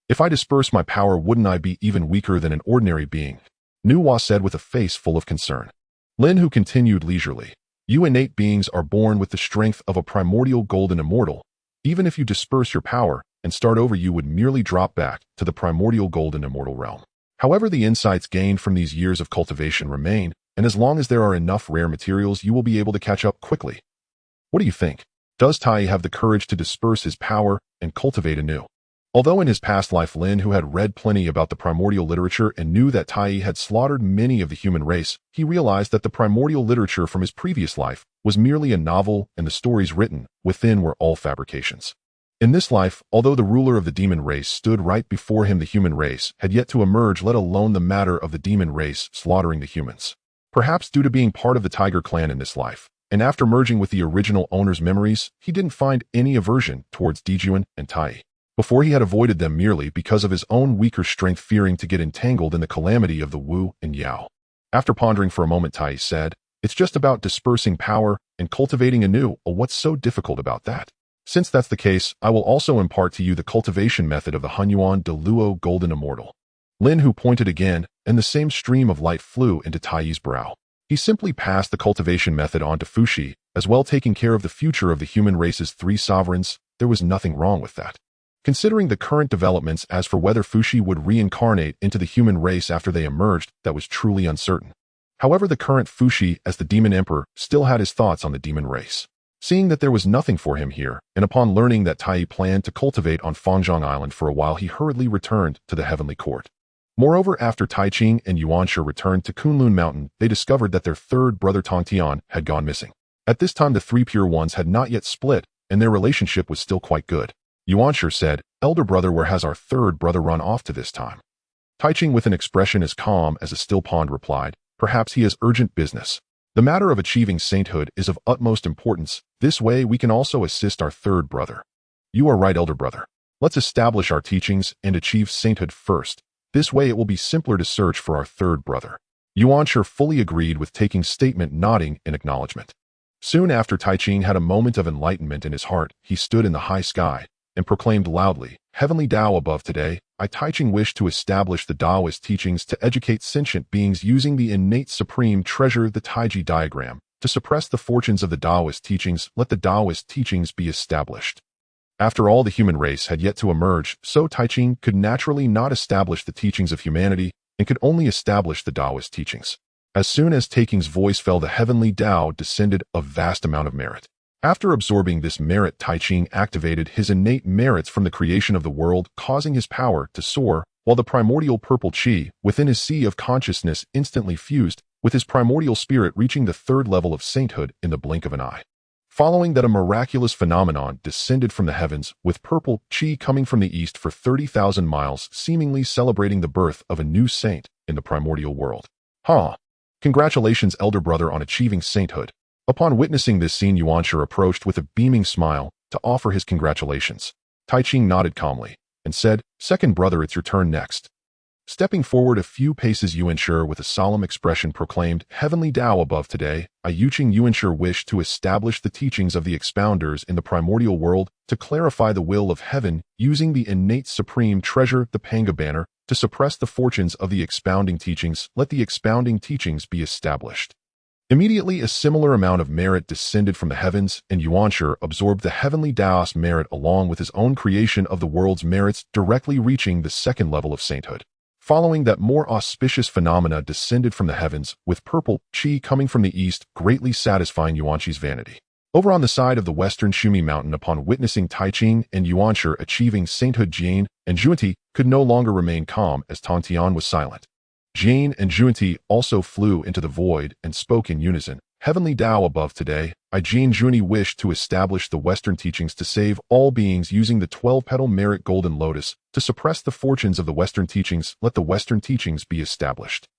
If I disperse my power, wouldn't I be even weaker than an ordinary being? Nu Hua said with a face full of concern. Lin Hu continued leisurely, You innate beings are born with the strength of a primordial golden immortal. Even if you disperse your power and start over, you would merely drop back to the primordial golden immortal realm. However, the insights gained from these years of cultivation remain, and as long as there are enough rare materials, you will be able to catch up quickly. What do you think? Does Tai have the courage to disperse his power and cultivate anew? Although in his past life Lin Hu had read plenty about the primordial literature and knew that Tai had slaughtered many of the human race, he realized that the primordial literature from his previous life was merely a novel, and the stories written within were all fabrications. In this life, although the ruler of the demon race stood right before him, the human race had yet to emerge, let alone the matter of the demon race slaughtering the humans. Perhaps due to being part of the Tiger clan in this life, and after merging with the original owner's memories, he didn't find any aversion towards Dijuan and Tai. Before, he had avoided them merely because of his own weaker strength, fearing to get entangled in the calamity of the Wu and Yao. After pondering for a moment, Tai said, It's just about dispersing power and cultivating anew. What's so difficult about that? Since that's the case, I will also impart to you the cultivation method of the Hunyuan de Luo Golden Immortal. Lin Hu pointed again, and the same stream of light flew into Tai's brow. He simply passed the cultivation method on to Fu Shi, as well, taking care of the future of the human race's 3 sovereigns. There was nothing wrong with that. Considering the current developments as for whether Fu Shi would reincarnate into the human race after they emerged, that was truly uncertain. However, the current Fu Shi, as the demon emperor, still had his thoughts on the demon race. Seeing that there was nothing for him here, and upon learning that Tai planned to cultivate on Fangzhong Island for a while, he hurriedly returned to the heavenly court. Moreover, after Tai Ching and Yuanshe returned to Kunlun Mountain, they discovered that their third brother Tong Tian had gone missing. At this time, the 3 pure ones had not yet split, and their relationship was still quite good. Yuanshe said, Elder brother, where has our third brother run off to this time? Tai Ching, with an expression as calm as a still pond, replied, Perhaps he has urgent business. The matter of achieving sainthood is of utmost importance. This way we can also assist our third brother. You are right, elder brother. Let's establish our teachings and achieve sainthood first. This way it will be simpler to search for our third brother. Yuanshe fully agreed with taking statement, nodding in acknowledgement. Soon after, Tai Ching had a moment of enlightenment in his heart. He stood in the high sky and proclaimed loudly, Heavenly Dao above, today, I Tai Ching wish to establish the Taoist teachings to educate sentient beings using the innate supreme treasure, the Taiji diagram. To suppress the fortunes of the Taoist teachings, let the Taoist teachings be established. After all, the human race had yet to emerge, so Tai Ching could naturally not establish the teachings of humanity and could only establish the Taoist teachings. As soon as Tai Ching's voice fell, the Heavenly Dao descended a vast amount of merit. After absorbing this merit, Tai Ching activated his innate merits from the creation of the world, causing his power to soar, while the primordial purple chi within his sea of consciousness instantly fused with his primordial spirit, reaching the 3rd level of sainthood in the blink of an eye. Following that, a miraculous phenomenon descended from the heavens, with purple chi coming from the east for 30,000 miles, seemingly celebrating the birth of a new saint in the primordial world. Congratulations, elder brother, on achieving sainthood. Upon witnessing this scene, Yuanshe approached with a beaming smile to offer his congratulations. Tai Ching nodded calmly and said, Second brother, it's your turn next. Stepping forward a few paces, Yuanshi with a solemn expression proclaimed, "Heavenly Dao above today, I Yuanshi wish to establish the teachings of the expounders in the primordial world to clarify the will of heaven using the innate supreme treasure, the Panga banner, to suppress the fortunes of the expounding teachings. Let the expounding teachings be established." Immediately, a similar amount of merit descended from the heavens, and Yuanshi absorbed the heavenly Dao's merit along with his own creation of the world's merits, directly reaching the second level of sainthood. Following that, more auspicious phenomena descended from the heavens, with purple qi coming from the east, greatly satisfying Yuanshi's vanity. Over on the side of the western Shumi mountain, upon witnessing Taiching and Yuanshi achieving sainthood, Jane and Junti could no longer remain calm as Tongtian was silent. Jane and Junti also flew into the void and spoke in unison. "Heavenly Dao above today, I Jane Juni wish to establish the Western teachings to save all beings using the 12-petal merit golden lotus to suppress the fortunes of the Western teachings. Let the Western teachings be established."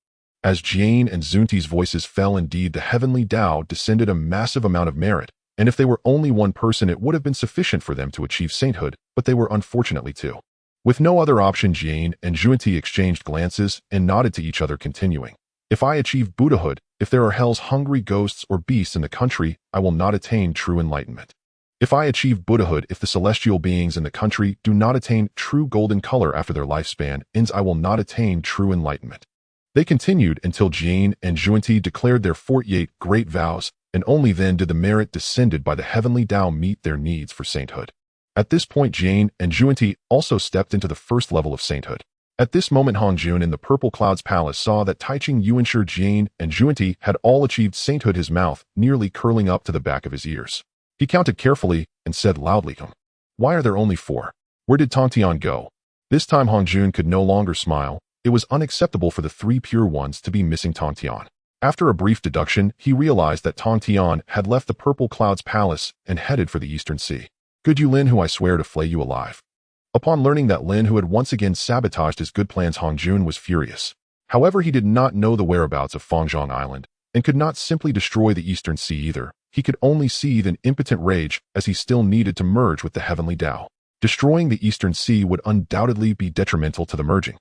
As Jane and Zunti's voices fell, indeed the heavenly Dao descended a massive amount of merit, and if they were only one person it would have been sufficient for them to achieve sainthood, but they were unfortunately two. With no other option, Jane and Junti exchanged glances and nodded to each other, continuing, "If I achieve Buddhahood, if there are hell's hungry ghosts or beasts in the country, I will not attain true enlightenment. If I achieve Buddhahood, if the celestial beings in the country do not attain true golden color after their lifespan ends, I will not attain true enlightenment." They continued until Jane and Junti declared their 48 great vows, and only then did the merit descended by the heavenly Dao meet their needs for sainthood. At this point, Jane and Junti also stepped into the first level of sainthood. At this moment, Hongjun in the Purple Cloud's palace saw that Taiching, Yuanshi, Jane, and Junti had all achieved sainthood, his mouth nearly curling up to the back of his ears. He counted carefully and said loudly, "Why are there only 4? Where did Tongtian go?" This time Hongjun could no longer smile. It was unacceptable for the 3 pure ones to be missing Tongtian. After a brief deduction, he realized that Tongtian had left the Purple Cloud's palace and headed for the Eastern Sea. "Good you, Lin Hu, I swear to flay you alive." Upon learning that Lin Hu had once again sabotaged his good plans, Hongjun was furious. However, he did not know the whereabouts of Fangzhong Island, and could not simply destroy the Eastern Sea either. He could only seethe in impotent rage as he still needed to merge with the heavenly Dao. Destroying the Eastern Sea would undoubtedly be detrimental to the merging.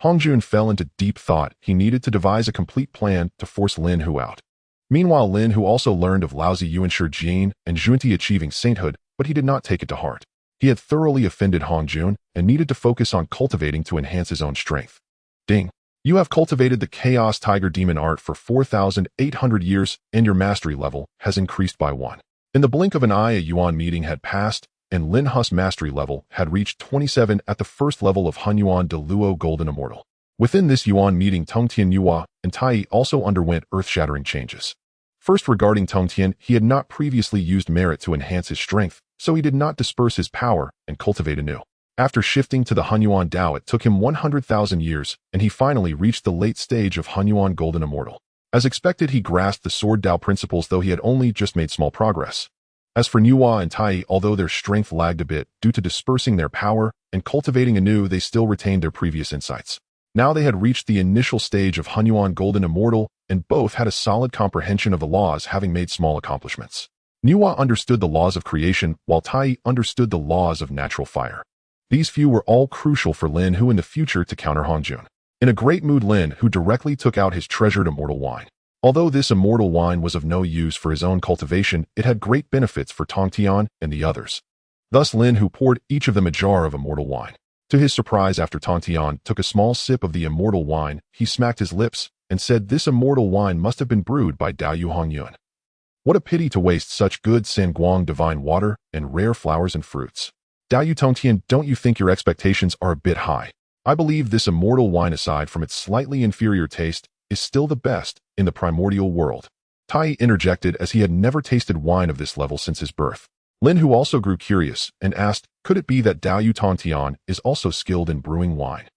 Hongjun fell into deep thought. He needed to devise a complete plan to force Lin Hu out. Meanwhile, Lin Hu also learned of lousy Yuanshi, Jane, and Junti achieving sainthood, but he did not take it to heart. He had thoroughly offended Hongjun and needed to focus on cultivating to enhance his own strength. Ding. You have cultivated the Chaos Tiger Demon art for 4,800 years, and your mastery level has increased by 1. In the blink of an eye, a Yuan meeting had passed, and Lin Hu's mastery level had reached 27 at the first level of Hun Yuan de Luo Golden Immortal. Within this Yuan meeting, Tongtian Yua and Tai also underwent earth-shattering changes. First, regarding Tongtian, he had not previously used merit to enhance his strength, so he did not disperse his power and cultivate anew. After shifting to the Hun Yuan Dao, it took him 100,000 years, and he finally reached the late stage of Hun Yuan Golden Immortal. As expected, he grasped the Sword Dao principles, though he had only just made small progress. As for Nuwa and Tai, although their strength lagged a bit due to dispersing their power and cultivating anew, they still retained their previous insights. Now they had reached the initial stage of Hun Yuan Golden Immortal, and both had a solid comprehension of the laws, having made small accomplishments. Nuwa understood the laws of creation, while Tai understood the laws of natural fire. These few were all crucial for Lin Hu in the future to counter Hongjun. In a great mood, Lin Hu directly took out his treasured immortal wine. Although this immortal wine was of no use for his own cultivation, it had great benefits for Tongtian and the others. Thus Lin Hu poured each of them a jar of immortal wine. To his surprise, after Tongtian took a small sip of the immortal wine, he smacked his lips and said, "This immortal wine must have been brewed by Dao Yu Hongyun. What a pity to waste such good Sanguang divine water and rare flowers and fruits. Dao Yu Tongtian, don't you think your expectations are a bit high? I believe this immortal wine, aside from its slightly inferior taste, is still the best in the primordial world." Tai interjected, as he had never tasted wine of this level since his birth. Lin Hu also grew curious and asked, could it be that Dao Yu Tongtian is also skilled in brewing wine?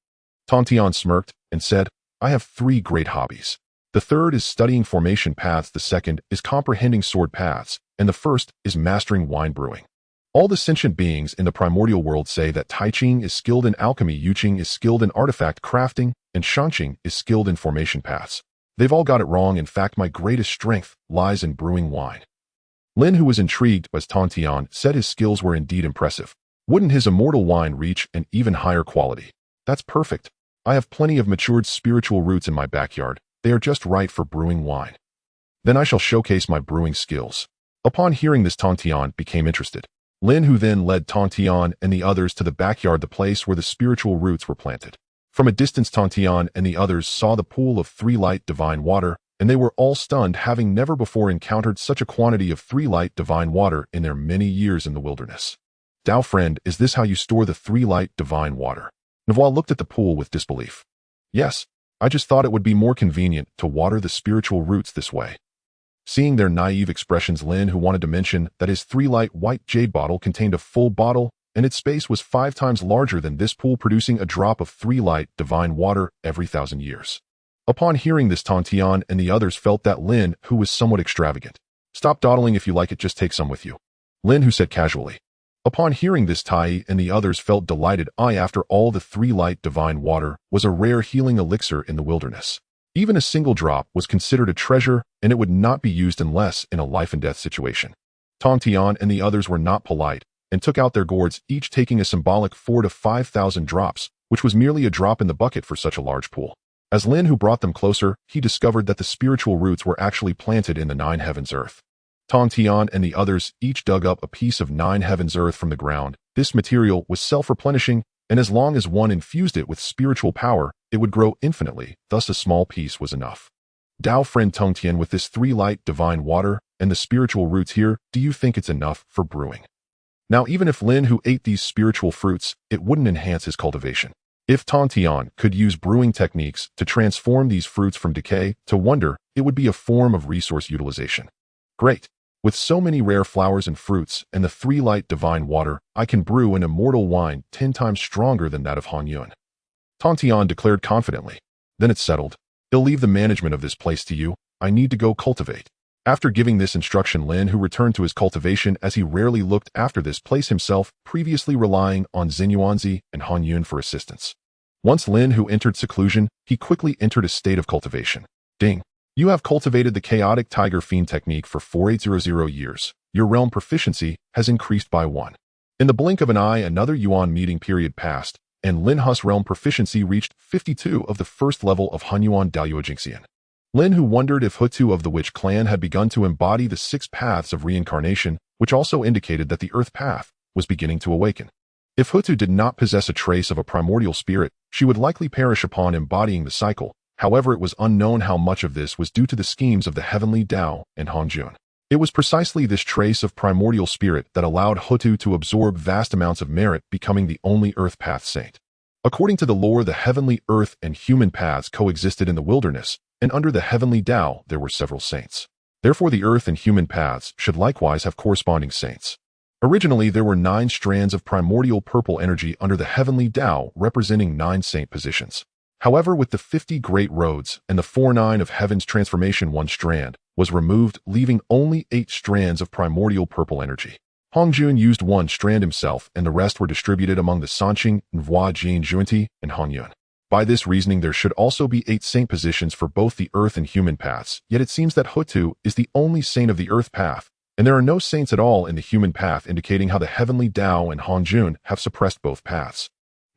Tongtian smirked and said, "I have 3 great hobbies. The third is studying formation paths, the second is comprehending sword paths, and the first is mastering wine brewing. All the sentient beings in the primordial world say that Taiching is skilled in alchemy, Yuqing is skilled in artifact crafting, and Shangqing is skilled in formation paths. They've all got it wrong. In fact, my greatest strength lies in brewing wine." Lin Hu was intrigued as Tongtian said his skills were indeed impressive. Wouldn't his immortal wine reach an even higher quality? That's perfect. I have plenty of matured spiritual roots in my backyard. They are just right for brewing wine. Then I shall showcase my brewing skills." Upon hearing this, Tong Tian became interested. Lin Hu then led Tong Tian and the others to the backyard, the place where the spiritual roots were planted. From a distance, Tong Tian and the others saw the pool of 3 light divine water, and they were all stunned, having never before encountered such a quantity of 3 light divine water in their many years in the wilderness. "Dao friend, is this how you store the 3 light divine water?" Navua looked at the pool with disbelief. "Yes, I just thought it would be more convenient to water the spiritual roots this way." Seeing their naive expressions, Lin Hu wanted to mention that his 3 light white jade bottle contained a full bottle, and its space was 5 times larger than this pool, producing a drop of 3 light divine water every 1,000 years. Upon hearing this, Tong Tian and the others felt that Lin Hu was somewhat extravagant. "Stop dawdling, if you like it, just take some with you," Lin Hu said casually. Upon hearing this, Tai and the others felt delighted. After all, the 3 light divine water was a rare healing elixir in the wilderness. Even a single drop was considered a treasure, and it would not be used unless in a life-and-death situation. Tong Tian and the others were not polite, and took out their gourds, each taking a symbolic 4,000 to 5,000 drops, which was merely a drop in the bucket for such a large pool. As Lin Hu brought them closer, he discovered that the spiritual roots were actually planted in the 9 heavens earth. Tong Tian and the others each dug up a piece of 9 heavens earth from the ground. This material was self-replenishing, and as long as one infused it with spiritual power, it would grow infinitely, thus a small piece was enough. "Dao friend Tong Tian, with this 3 light divine water and the spiritual roots here, do you think it's enough for brewing?" Now, even if Lin Hu ate these spiritual fruits, it wouldn't enhance his cultivation. If Tong Tian could use brewing techniques to transform these fruits from decay to wonder, it would be a form of resource utilization. "Great. With so many rare flowers and fruits and the 3 light divine water, I can brew an immortal wine 10 times stronger than that of Han Yuan," Tong Tian declared confidently. "Then it's settled. I'll leave the management of this place to you. I need to go cultivate." After giving this instruction, Lin Hu returned to his cultivation, as he rarely looked after this place himself, previously relying on Xinyuanzi and Han Yun for assistance. Once Lin Hu entered seclusion, he quickly entered a state of cultivation. "Ding. You have cultivated the chaotic tiger fiend technique for 4800 years. Your realm proficiency has increased by 1. In the blink of an eye, another Yuan meeting period passed, and Lin Hu's realm proficiency reached 52 of the first level of Hunyuan Daoyujixian. Lin Hu wondered if Hutu of the Witch clan had begun to embody the 6 paths of reincarnation, which also indicated that the Earth path was beginning to awaken. If Hutu did not possess a trace of a primordial spirit, she would likely perish upon embodying the cycle. However, it was unknown how much of this was due to the schemes of the heavenly Dao and Hongjun. It was precisely this trace of primordial spirit that allowed Hutu to absorb vast amounts of merit, becoming the only Earth path saint. According to the lore, the heavenly Earth and human paths coexisted in the wilderness, and under the heavenly Dao there were several saints. Therefore, the Earth and human paths should likewise have corresponding saints. Originally, there were 9 strands of primordial purple energy under the heavenly Dao, representing 9 saint positions. However, with the 50 great roads and the 49 of heaven's transformation, 1 strand was removed, leaving only 8 strands of primordial purple energy. Hongjun used 1 strand himself, and the rest were distributed among the Sanqing, Nvua Jin Junti, and Hanyun. By this reasoning, there should also be 8 saint positions for both the Earth and human paths, yet it seems that Hutu is the only saint of the Earth path, and there are no saints at all in the human path, indicating how the heavenly Dao and Hongjun have suppressed both paths.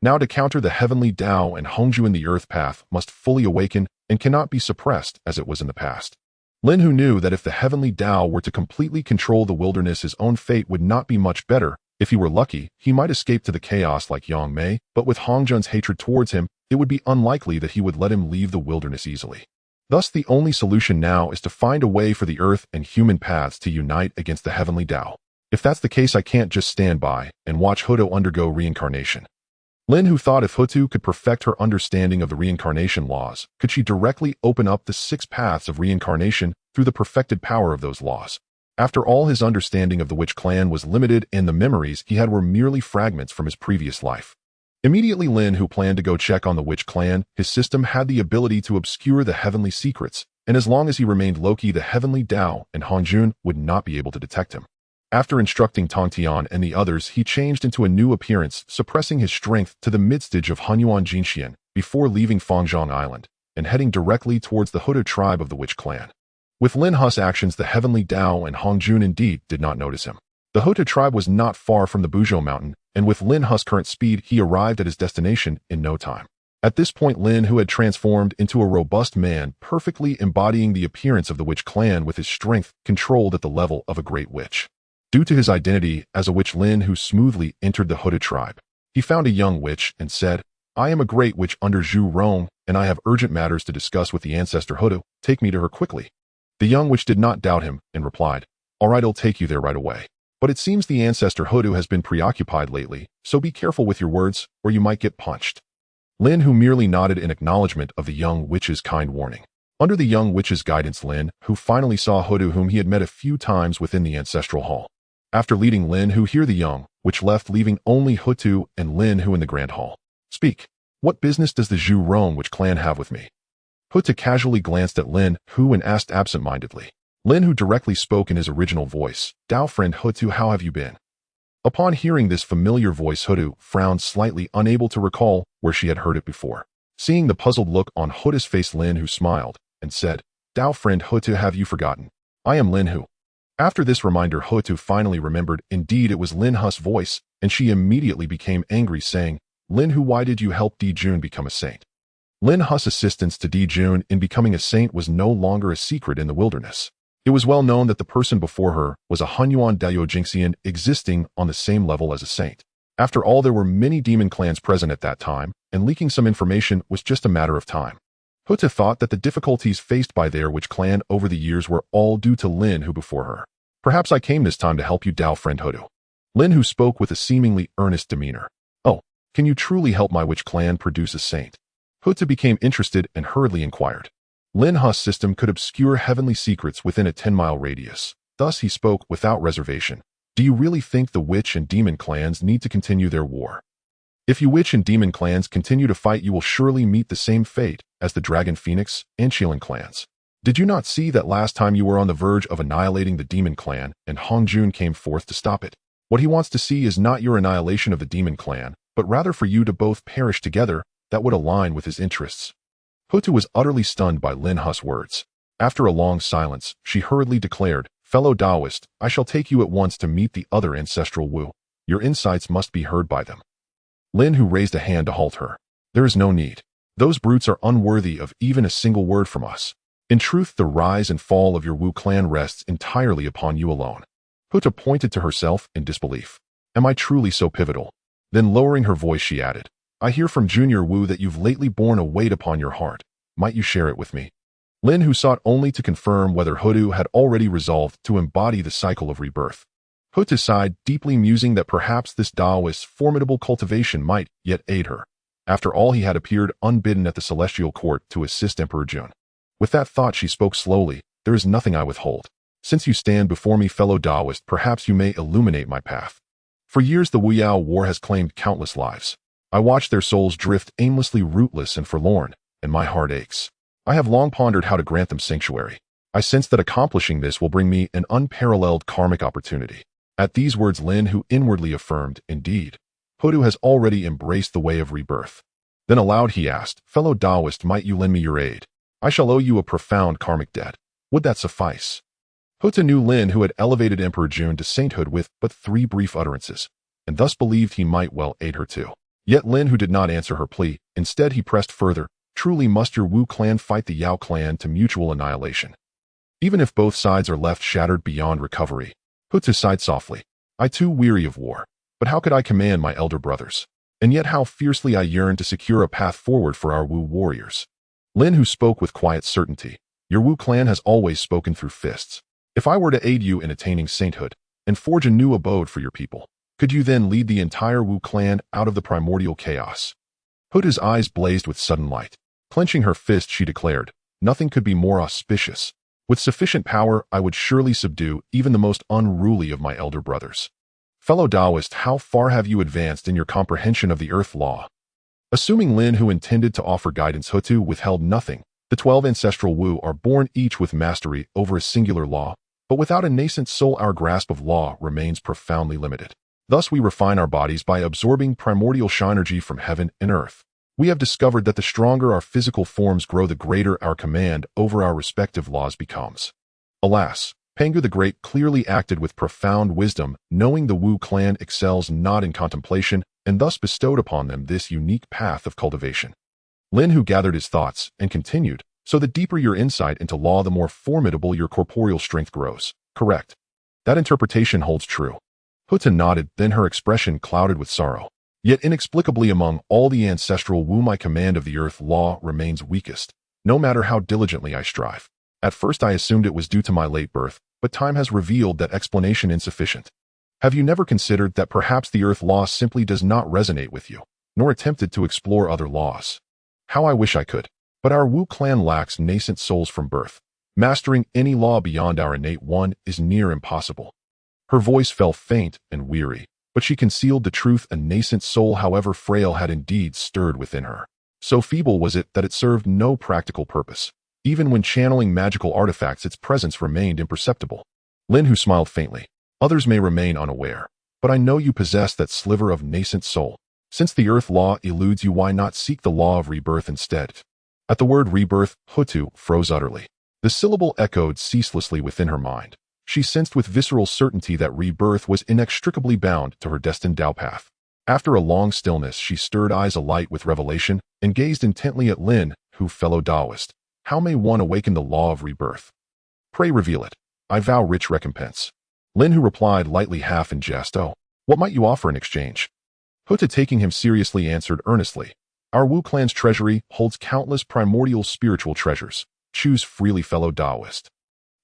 Now, to counter the heavenly Dao and Hongjun, the Earth path must fully awaken and cannot be suppressed as it was in the past. Lin Hu knew that if the heavenly Dao were to completely control the wilderness, his own fate would not be much better. If he were lucky, he might escape to the chaos like Yang Mei, but with Hongjun's hatred towards him, it would be unlikely that he would let him leave the wilderness easily. Thus, the only solution now is to find a way for the Earth and human paths to unite against the heavenly Dao. If that's the case, I can't just stand by and watch Hutu undergo reincarnation. Lin Hu thought if Hutu could perfect her understanding of the reincarnation laws, could she directly open up the 6 paths of reincarnation through the perfected power of those laws. After all, his understanding of the Witch clan was limited, and the memories he had were merely fragments from his previous life. Immediately, Lin Hu planned to go check on the Witch clan. His system had the ability to obscure the heavenly secrets, and as long as he remained low-key, the heavenly Dao and Hongjun would not be able to detect him. After instructing Tong Tian and the others, he changed into a new appearance, suppressing his strength to the mid-stage of Hunyuan Jinxian before leaving Fangzhong Island and heading directly towards the Hutu tribe of the Witch clan. With Lin Hu's actions, the heavenly Dao and Hongjun indeed did not notice him. The Hutu tribe was not far from the Buzhou mountain, and with Lin Hu's current speed, he arrived at his destination in no time. At this point, Lin Hu had transformed into a robust man, perfectly embodying the appearance of the witch clan with his strength controlled at the level of a great witch. Due to his identity as a witch, Lin Hu smoothly entered the Huda tribe. He found a young witch and said, "I am a great witch under Zhu Rong, and I have urgent matters to discuss with the ancestor Huda. Take me to her quickly." The young witch did not doubt him and replied, "All right, I'll take you there right away. But it seems the ancestor Huda has been preoccupied lately, so be careful with your words, or you might get punched." Lin Hu merely nodded in acknowledgement of the young witch's kind warning. Under the young witch's guidance, Lin Hu finally saw Huda, whom he had met a few times within the ancestral hall. After leading Lin Hu here, the young witch left, leaving only Hutu and Lin Hu in the grand hall. "Speak. What business does the Zhu Rong witch clan have with me?" Hutu casually glanced at Lin Hu and asked absent-mindedly. Lin Hu directly spoke in his original voice, "Dao friend Hutu, how have you been?" Upon hearing this familiar voice, Hutu frowned slightly, unable to recall where she had heard it before. Seeing the puzzled look on Hutu's face, Lin Hu smiled and said, "Dao friend Hutu, have you forgotten? I am Lin Hu." After this reminder, Hutu finally remembered indeed it was Lin Hu's voice, and she immediately became angry, saying, "Lin Hu, why did you help Di Jun become a saint?" Lin Hu's assistance to Di Jun in becoming a saint was no longer a secret in the wilderness. It was well known that the person before her was a Hunyuan Dao Jingxian existing on the same level as a saint. After all, there were many demon clans present at that time, and leaking some information was just a matter of time. Hutu thought that the difficulties faced by their witch clan over the years were all due to Lin Hu before her. "Perhaps I came this time to help you, Dao friend Hutu." Lin Hu spoke with a seemingly earnest demeanor. "Oh, can you truly help my witch clan produce a saint?" Hutu became interested and hurriedly inquired. Lin Hu's system could obscure heavenly secrets within a 10-mile radius. Thus he spoke without reservation. "Do you really think the witch and demon clans need to continue their war? If you witch and demon clans continue to fight, you will surely meet the same fate as the Dragon Phoenix and Qilin clans. Did you not see that last time you were on the verge of annihilating the demon clan and Hongjun came forth to stop it? What he wants to see is not your annihilation of the demon clan, but rather for you to both perish together. That would align with his interests." Hutu was utterly stunned by Lin Hu's words. After a long silence, she hurriedly declared, "Fellow Taoist, I shall take you at once to meet the other ancestral Wu. Your insights must be heard by them." Lin Hu raised a hand to halt her. "There is no need. Those brutes are unworthy of even a single word from us. In truth, the rise and fall of your Wu clan rests entirely upon you alone." Hutu pointed to herself in disbelief. "Am I truly so pivotal?" Then lowering her voice, she added, "I hear from Junior Wu that you've lately borne a weight upon your heart. Might you share it with me?" Lin Hu sought only to confirm whether Hutu had already resolved to embody the cycle of rebirth. Hutu sighed, deeply musing that perhaps this Taoist's formidable cultivation might yet aid her. After all, he had appeared unbidden at the celestial court to assist Emperor Jun. With that thought, she spoke slowly, "There is nothing I withhold. Since you stand before me, fellow Taoist, perhaps you may illuminate my path. For years the Wuyao War has claimed countless lives. I watch their souls drift aimlessly, rootless and forlorn, and my heart aches. I have long pondered how to grant them sanctuary. I sense that accomplishing this will bring me an unparalleled karmic opportunity." At these words, Lin Hu inwardly affirmed, "Indeed, Hutu has already embraced the way of rebirth." Then aloud he asked, "Fellow Taoist, might you lend me your aid? I shall owe you a profound karmic debt. Would that suffice?" Hutu knew Lin Hu had elevated Emperor Jun to sainthood with but 3 brief utterances, and thus believed he might well aid her too. Yet Lin Hu did not answer her plea. Instead, he pressed further, "Truly must your Wu clan fight the Yao clan to mutual annihilation, even if both sides are left shattered beyond recovery." Hutu sighed softly. "I too weary of war, but how could I command my elder brothers? And yet how fiercely I yearn to secure a path forward for our Wu warriors." Lin Hu spoke with quiet certainty. "Your Wu clan has always spoken through fists. If I were to aid you in attaining sainthood and forge a new abode for your people, could you then lead the entire Wu clan out of the primordial chaos?" Hutu's eyes blazed with sudden light. Clenching her fist, she declared, "Nothing could be more auspicious. With sufficient power, I would surely subdue even the most unruly of my elder brothers." Fellow Taoist, how far have you advanced in your comprehension of the earth law? Assuming Lin Hu intended to offer guidance, Hutu withheld nothing. The 12 ancestral Wu are born each with mastery over a singular law, but without a nascent soul our grasp of law remains profoundly limited. Thus we refine our bodies by absorbing primordial shinergy from heaven and earth. We have discovered that the stronger our physical forms grow, the greater our command over our respective laws becomes. Alas, Pangu the Great clearly acted with profound wisdom, knowing the Wu clan excels not in contemplation, and thus bestowed upon them this unique path of cultivation. Lin Hu gathered his thoughts and continued, so the deeper your insight into law, the more formidable your corporeal strength grows. Correct. That interpretation holds true. Huta nodded, then her expression clouded with sorrow. Yet inexplicably among all the ancestral Wu, my command of the earth law remains weakest, no matter how diligently I strive. At first I assumed it was due to my late birth, but time has revealed that explanation insufficient. Have you never considered that perhaps the earth law simply does not resonate with you, nor attempted to explore other laws? How I wish I could. But our Wu clan lacks nascent souls from birth. Mastering any law beyond our innate one is near impossible. Her voice fell faint and weary, but she concealed the truth. A nascent soul, however frail, had indeed stirred within her. So feeble was it that it served no practical purpose. Even when channeling magical artifacts, its presence remained imperceptible. Lin Hu smiled faintly. Others may remain unaware, but I know you possess that sliver of nascent soul. Since the earth law eludes you, why not seek the law of rebirth instead? At the word rebirth, Hutu froze utterly. The syllable echoed ceaselessly within her mind. She sensed with visceral certainty that rebirth was inextricably bound to her destined Dao path. After a long stillness, she stirred, eyes alight with revelation, and gazed intently at Lin Hu, fellow Daoist. How may one awaken the law of rebirth? Pray reveal it. I vow rich recompense. Lin Hu replied lightly, half in jest. Oh, what might you offer in exchange? Huta, taking him seriously, answered earnestly. Our Wu clan's treasury holds countless primordial spiritual treasures. Choose freely, fellow Daoist.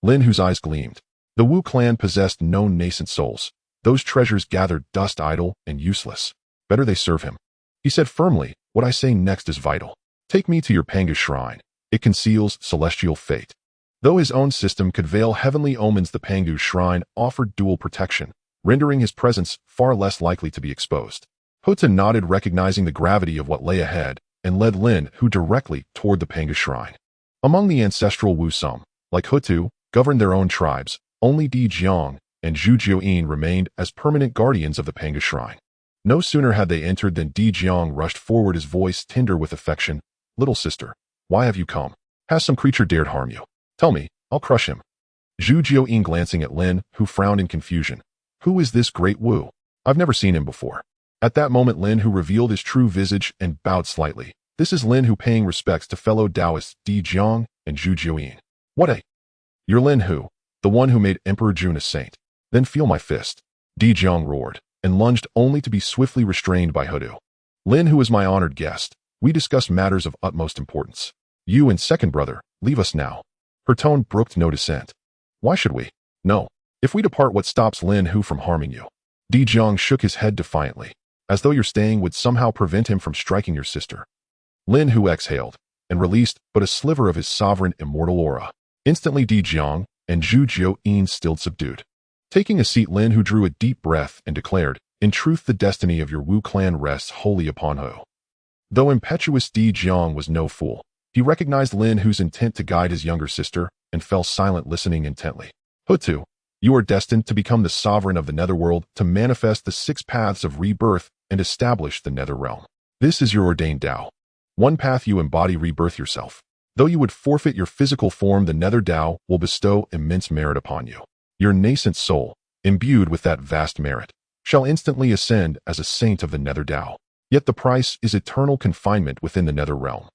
Lin Hu's eyes gleamed. The Wu clan possessed no nascent souls. Those treasures gathered dust, idle and useless. Better they serve him. He said firmly, what I say next is vital. Take me to your Pangu shrine. It conceals celestial fate. Though his own system could veil heavenly omens, the Pangu shrine offered dual protection, rendering his presence far less likely to be exposed. Huta nodded, recognizing the gravity of what lay ahead, and led Lin Hu directly toward the Pangu shrine. Among the ancestral Wu, some, like Hutu, governed their own tribes. Only Di Jiang and Zhu Jiuyin remained as permanent guardians of the Pangu shrine. No sooner had they entered than Di Jiang rushed forward, his voice tender with affection. Little sister, why have you come? Has some creature dared harm you? Tell me, I'll crush him. Zhu Jiuyin, glancing at Lin Hu, frowned in confusion. Who is this great Wu? I've never seen him before. At that moment, Lin Hu revealed his true visage and bowed slightly. This is Lin Hu, paying respects to fellow Daoists Di Jiang and Zhu Jiuyin. What a... You're Lin Hu, the one who made Emperor Jun a saint. Then feel my fist. Di Jiang roared, and lunged, only to be swiftly restrained by Hutu. Lin Hu is my honored guest. We discuss matters of utmost importance. You and second brother, leave us now. Her tone brooked no dissent. Why should we? No. If we depart, what stops Lin Hu from harming you? Di Jiang shook his head defiantly, as though your staying would somehow prevent him from striking your sister. Lin Hu exhaled, and released but a sliver of his sovereign immortal aura. Instantly Di Jiang and Zhu Jiuyin stilled, subdued. Taking a seat, Lin Hu drew a deep breath and declared, in truth, the destiny of your Wu clan rests wholly upon Hu. Though impetuous, Di Jiang was no fool. He recognized Lin Hu's intent to guide his younger sister and fell silent, listening intently. Hutu, you are destined to become the sovereign of the netherworld, to manifest the 6 paths of rebirth and establish the nether realm. This is your ordained Dao. One path you embody rebirth yourself. Though you would forfeit your physical form, the nether Dao will bestow immense merit upon you. Your nascent soul, imbued with that vast merit, shall instantly ascend as a saint of the nether Dao. Yet the price is eternal confinement within the nether realm.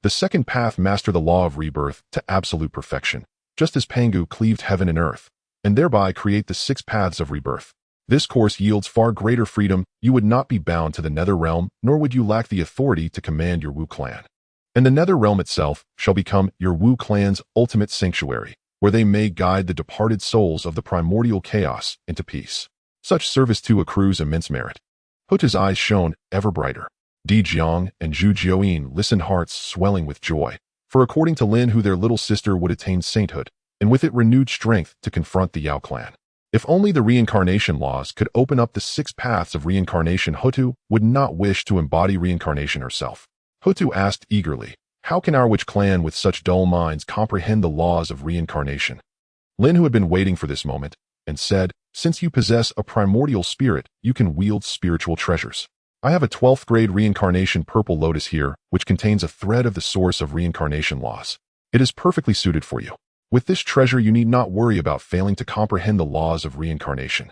The second path, master the law of rebirth to absolute perfection, just as Pangu cleaved heaven and earth, and thereby create the 6 paths of rebirth. This course yields far greater freedom. You would not be bound to the nether realm, nor would you lack the authority to command your Wu clan. And the nether realm itself shall become your Wu clan's ultimate sanctuary, where they may guide the departed souls of the primordial chaos into peace. Such service too accrues immense merit. Hutu's eyes shone ever brighter. Di Jiang and Zhu Jiuyin listened, hearts swelling with joy, for according to Lin Hu, their little sister would attain sainthood, and with it renewed strength to confront the Yao clan. If only the reincarnation laws could open up the 6 paths of reincarnation, Hutu would not wish to embody reincarnation herself. Hutu asked eagerly, how can our witch clan with such dull minds comprehend the laws of reincarnation? Lin Hu had been waiting for this moment, and said, since you possess a primordial spirit, you can wield spiritual treasures. I have a 12th grade reincarnation purple lotus here, which contains a thread of the source of reincarnation laws. It is perfectly suited for you. With this treasure, you need not worry about failing to comprehend the laws of reincarnation.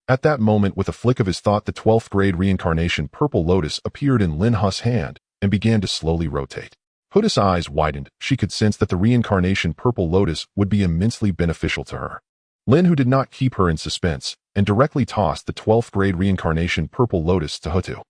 At that moment, with a flick of his thought, the 12th grade reincarnation purple lotus appeared in Lin Hu's hand, and began to slowly rotate. Huda's eyes widened. She could sense that the reincarnation purple lotus would be immensely beneficial to her. Lin Hu did not keep her in suspense and directly tossed the 12th grade reincarnation purple lotus to Hutu.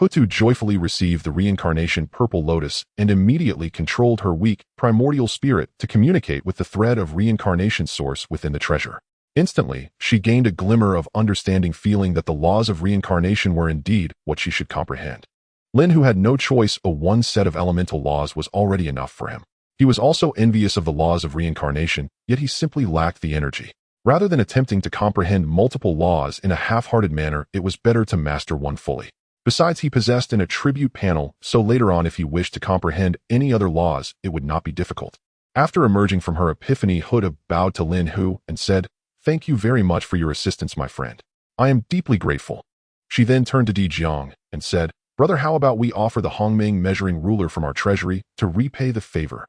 Hutu joyfully received the reincarnation purple lotus and immediately controlled her weak, primordial spirit to communicate with the thread of reincarnation source within the treasure. Instantly, she gained a glimmer of understanding, feeling that the laws of reincarnation were indeed what she should comprehend. Lin Hu had no choice. One set of elemental laws was already enough for him. He was also envious of the laws of reincarnation, yet he simply lacked the energy. Rather than attempting to comprehend multiple laws in a half-hearted manner, it was better to master one fully. Besides, he possessed an attribute panel, so later on if he wished to comprehend any other laws, it would not be difficult. After emerging from her epiphany, Huda bowed to Lin Hu and said, "Thank you very much for your assistance, my friend. I am deeply grateful." She then turned to Di Jiang and said, "Brother, how about we offer the Hongming measuring ruler from our treasury to repay the favor?"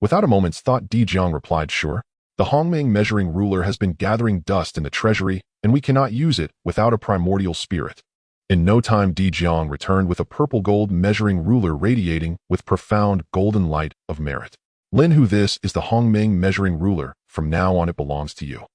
Without a moment's thought, Di Jiang replied, "Sure. The Hongming measuring ruler has been gathering dust in the treasury, and we cannot use it without a primordial spirit." In no time, Di Jiang returned with a purple-gold measuring ruler radiating with profound golden light of merit. "Lin Hu, this is the Hongming measuring ruler. From now on it belongs to you."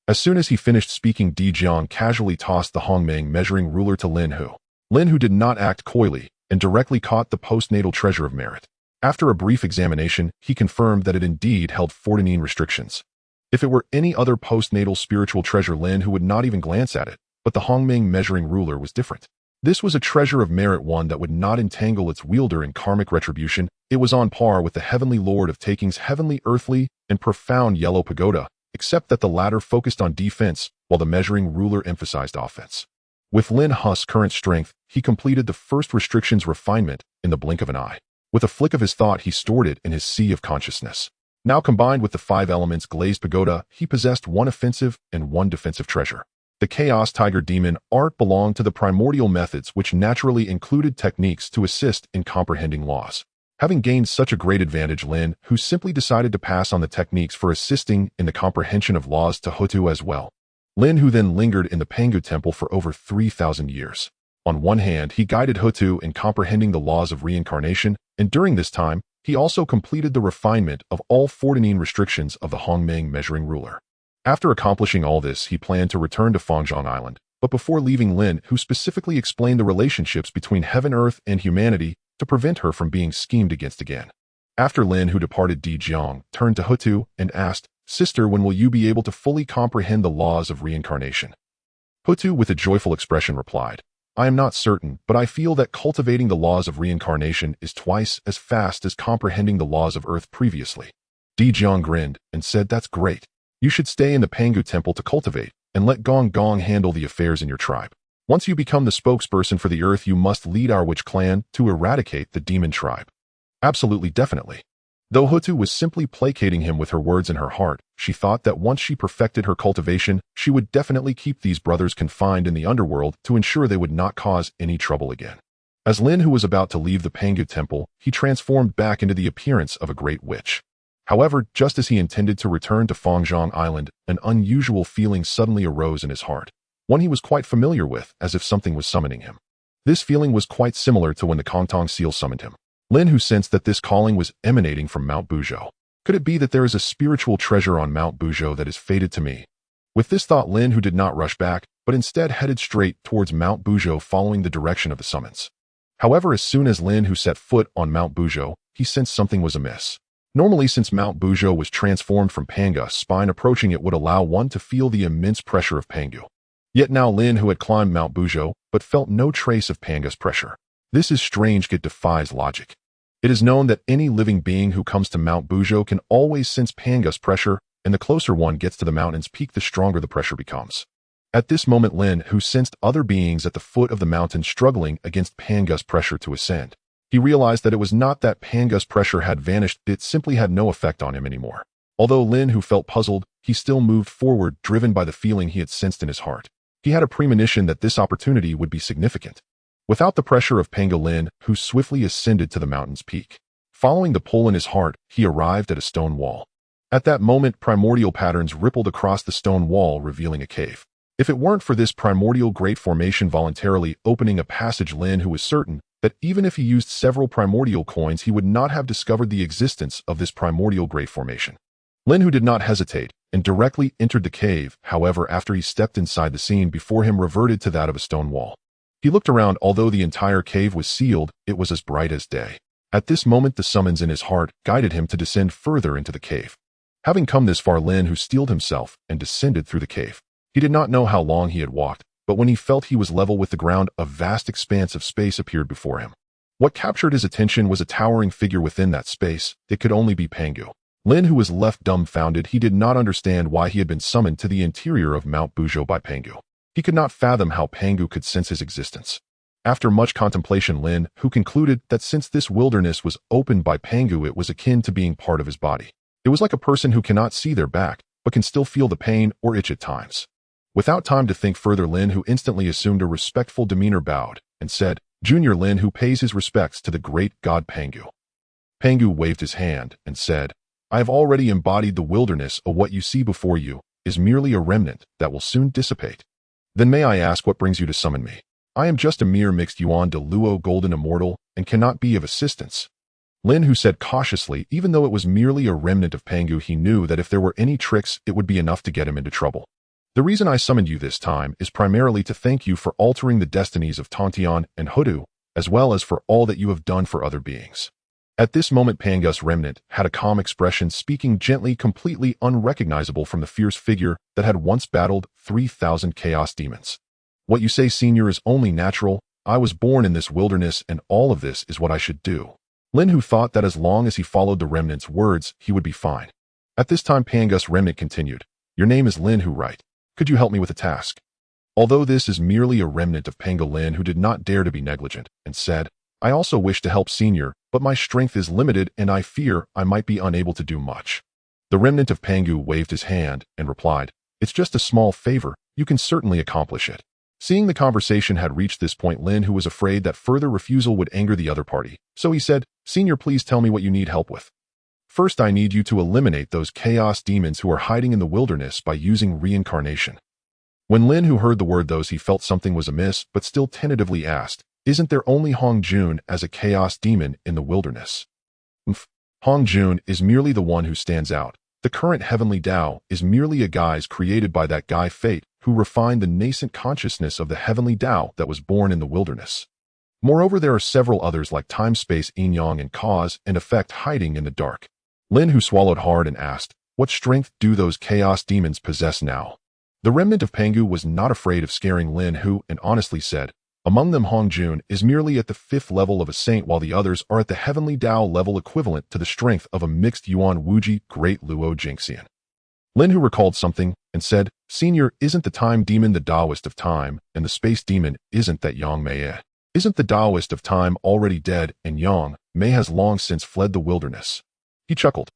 As soon as he finished speaking, Di Jiang casually tossed the Hongming measuring ruler to Lin Hu. Lin Hu did not act coyly and directly caught the postnatal treasure of merit. After a brief examination, he confirmed that it indeed held 14 restrictions. If it were any other postnatal spiritual treasure, Lin Hu would not even glance at it, but the Hongming measuring ruler was different. This was a treasure of merit, one that would not entangle its wielder in karmic retribution. It was on par with the heavenly lord of taking's heavenly, earthly, and profound yellow pagoda, except that the latter focused on defense, while the measuring ruler emphasized offense. With Lin Hu's current strength, he completed the first restriction's refinement in the blink of an eye. With a flick of his thought, he stored it in his sea of consciousness. Now combined with the 5 elements glazed pagoda, he possessed 1 offensive and 1 defensive treasure. The Chaos Tiger Demon art belonged to the primordial methods, which naturally included techniques to assist in comprehending laws. Having gained such a great advantage, Lin Hu simply decided to pass on the techniques for assisting in the comprehension of laws to Hutu as well. Lin Hu then lingered in the Pangu Temple for over 3,000 years. On one hand, he guided Hutu in comprehending the laws of reincarnation, and during this time, he also completed the refinement of all 14 restrictions of the Hongming measuring ruler. After accomplishing all this, he planned to return to Fangzhong Island, but before leaving, Lin Hu specifically explained the relationships between heaven, earth, and humanity to prevent her from being schemed against again. After Lin Hu departed, Di Jiang turned to Hutu and asked, "Sister, when will you be able to fully comprehend the laws of reincarnation?" Hutu, with a joyful expression, replied, "I am not certain, but I feel that cultivating the laws of reincarnation is twice as fast as comprehending the laws of earth previously." Di Jiang grinned and said, "That's great. You should stay in the Pangu Temple to cultivate, and let Gong Gong handle the affairs in your tribe. Once you become the spokesperson for the earth, you must lead our witch clan to eradicate the demon tribe." "Absolutely, definitely." Though Hutu was simply placating him with her words in her heart, she thought that once she perfected her cultivation, she would definitely keep these brothers confined in the underworld to ensure they would not cause any trouble again. As Lin Hu was about to leave the Pangu Temple, he transformed back into the appearance of a great witch. However, just as he intended to return to Fangzhong Island, an unusual feeling suddenly arose in his heart, one he was quite familiar with, as if something was summoning him. This feeling was quite similar to when the Kongtong Seal summoned him. Lin Hu sensed that this calling was emanating from Mount Buzhou. Could it be that there is a spiritual treasure on Mount Buzhou that is fated to me? With this thought, Lin Hu did not rush back, but instead headed straight towards Mount Buzhou, following the direction of the summons. However, as soon as Lin Hu set foot on Mount Buzhou, he sensed something was amiss. Normally, since Mount Buzhou was transformed from Panga spine, approaching it would allow one to feel the immense pressure of Pangu. Yet now Lin Hu had climbed Mount Buzhou, but felt no trace of Panga's pressure. This is strange, it defies logic. It is known that any living being who comes to Mount Buzhou can always sense Panga's pressure, and the closer one gets to the mountain's peak, the stronger the pressure becomes. At this moment, Lin Hu sensed other beings at the foot of the mountain struggling against Panga's pressure to ascend. He realized that it was not that Panga's pressure had vanished, it simply had no effect on him anymore. Although Lin Hu felt puzzled, he still moved forward, driven by the feeling he had sensed in his heart. He had a premonition that this opportunity would be significant. Without the pressure of Panga, Lin Hu swiftly ascended to the mountain's peak. Following the pull in his heart, he arrived at a stone wall. At that moment, primordial patterns rippled across the stone wall, revealing a cave. If it weren't for this primordial great formation voluntarily opening a passage, Lin Hu was certain that even if he used several primordial coins, he would not have discovered the existence of this primordial great formation. Lin Hu did not hesitate and directly entered the cave. However, after he stepped inside, the scene before him reverted to that of a stone wall. He looked around. Although the entire cave was sealed, it was as bright as day. At this moment, the summons in his heart guided him to descend further into the cave. Having come this far, Lin Hu steeled himself and descended through the cave. He did not know how long he had walked, but when he felt he was level with the ground, a vast expanse of space appeared before him. What captured his attention was a towering figure within that space. It could only be Pangu. Lin Hu was left dumbfounded. He did not understand why he had been summoned to the interior of Mount Buzhou by Pangu. He could not fathom how Pangu could sense his existence. After much contemplation, Lin Hu concluded that since this wilderness was opened by Pangu, it was akin to being part of his body. It was like a person who cannot see their back, but can still feel the pain or itch at times. Without time to think further, Lin Hu instantly assumed a respectful demeanor, bowed, and said, "Junior Lin Hu pays his respects to the great god Pangu." Pangu waved his hand and said, "I have already embodied the wilderness. What you see before you is merely a remnant that will soon dissipate. Then may I ask what brings you to summon me? I am just a mere mixed Yuan de Luo golden immortal and cannot be of assistance." Lin Hu said cautiously. Even though it was merely a remnant of Pangu, he knew that if there were any tricks, it would be enough to get him into trouble. "The reason I summoned you this time is primarily to thank you for altering the destinies of Tontian and Hudu, as well as for all that you have done for other beings." At this moment, Pangu's remnant had a calm expression, speaking gently, completely unrecognizable from the fierce figure that had once battled 3,000 chaos demons. "What you say, senior, is only natural. I was born in this wilderness, and all of this is what I should do." Lin Hu thought that as long as he followed the remnant's words, he would be fine. At this time, Pangu's remnant continued, "Your name is Lin Hu, right? Could you help me with a task?" Although this is merely a remnant of Pangu, Lin Hu did not dare to be negligent and said, "I also wish to help senior, but my strength is limited and I fear I might be unable to do much." The remnant of Pangu waved his hand and replied, "It's just a small favor. You can certainly accomplish it." Seeing the conversation had reached this point, Lin Hu was afraid that further refusal would anger the other party. So he said, "Senior, please tell me what you need help with." "First, I need you to eliminate those chaos demons who are hiding in the wilderness by using reincarnation." When Lin Hu heard the word "those," he felt something was amiss, but still tentatively asked, "Isn't there only Hong Jun as a chaos demon in the wilderness?" Hong Jun is merely the one who stands out. The current heavenly Dao is merely a guise created by that guy Fate, who refined the nascent consciousness of the heavenly Dao that was born in the wilderness. Moreover, there are several others like time, space, yin yang, and cause and effect hiding in the dark. Lin Hu swallowed hard and asked, "What strength do those chaos demons possess now?" The remnant of Pangu was not afraid of scaring Lin Hu and honestly said, "Among them, Hong Jun is merely at the 5th level of a saint, while the others are at the heavenly Dao level, equivalent to the strength of a mixed Yuan Wuji Great Luo Jingxian." Lin Hu recalled something and said, "Senior, isn't the time demon the Taoist of time, and the space demon isn't that Yang Mei? Isn't the Taoist of time already dead, and Yang Mei has long since fled the wilderness?" He chuckled.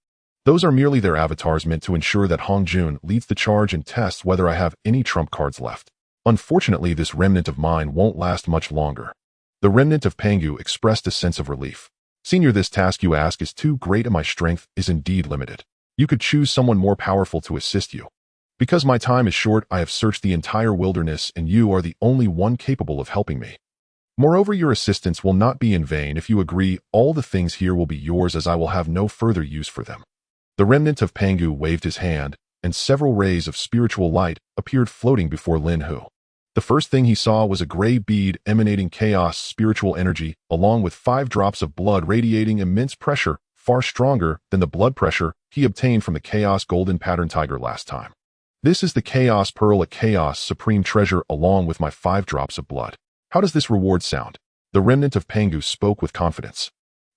"Those are merely their avatars meant to ensure that Hong Jun leads the charge and tests whether I have any trump cards left. Unfortunately, this remnant of mine won't last much longer." The remnant of Pangu expressed a sense of relief. "Senior, this task you ask is too great and my strength is indeed limited. You could choose someone more powerful to assist you. Because my time is short, I have searched the entire wilderness and you are the only one capable of helping me. Moreover, your assistance will not be in vain. If you agree, all the things here will be yours as I will have no further use for them." The remnant of Pangu waved his hand, and several rays of spiritual light appeared floating before Lin Hu. The first thing he saw was a gray bead emanating chaos spiritual energy, along with 5 drops of blood radiating immense pressure, far stronger than the blood pressure he obtained from the chaos golden pattern tiger last time. "This is the chaos pearl, a chaos supreme treasure, along with my 5 drops of blood. How does this reward sound?" The remnant of Pangu spoke with confidence.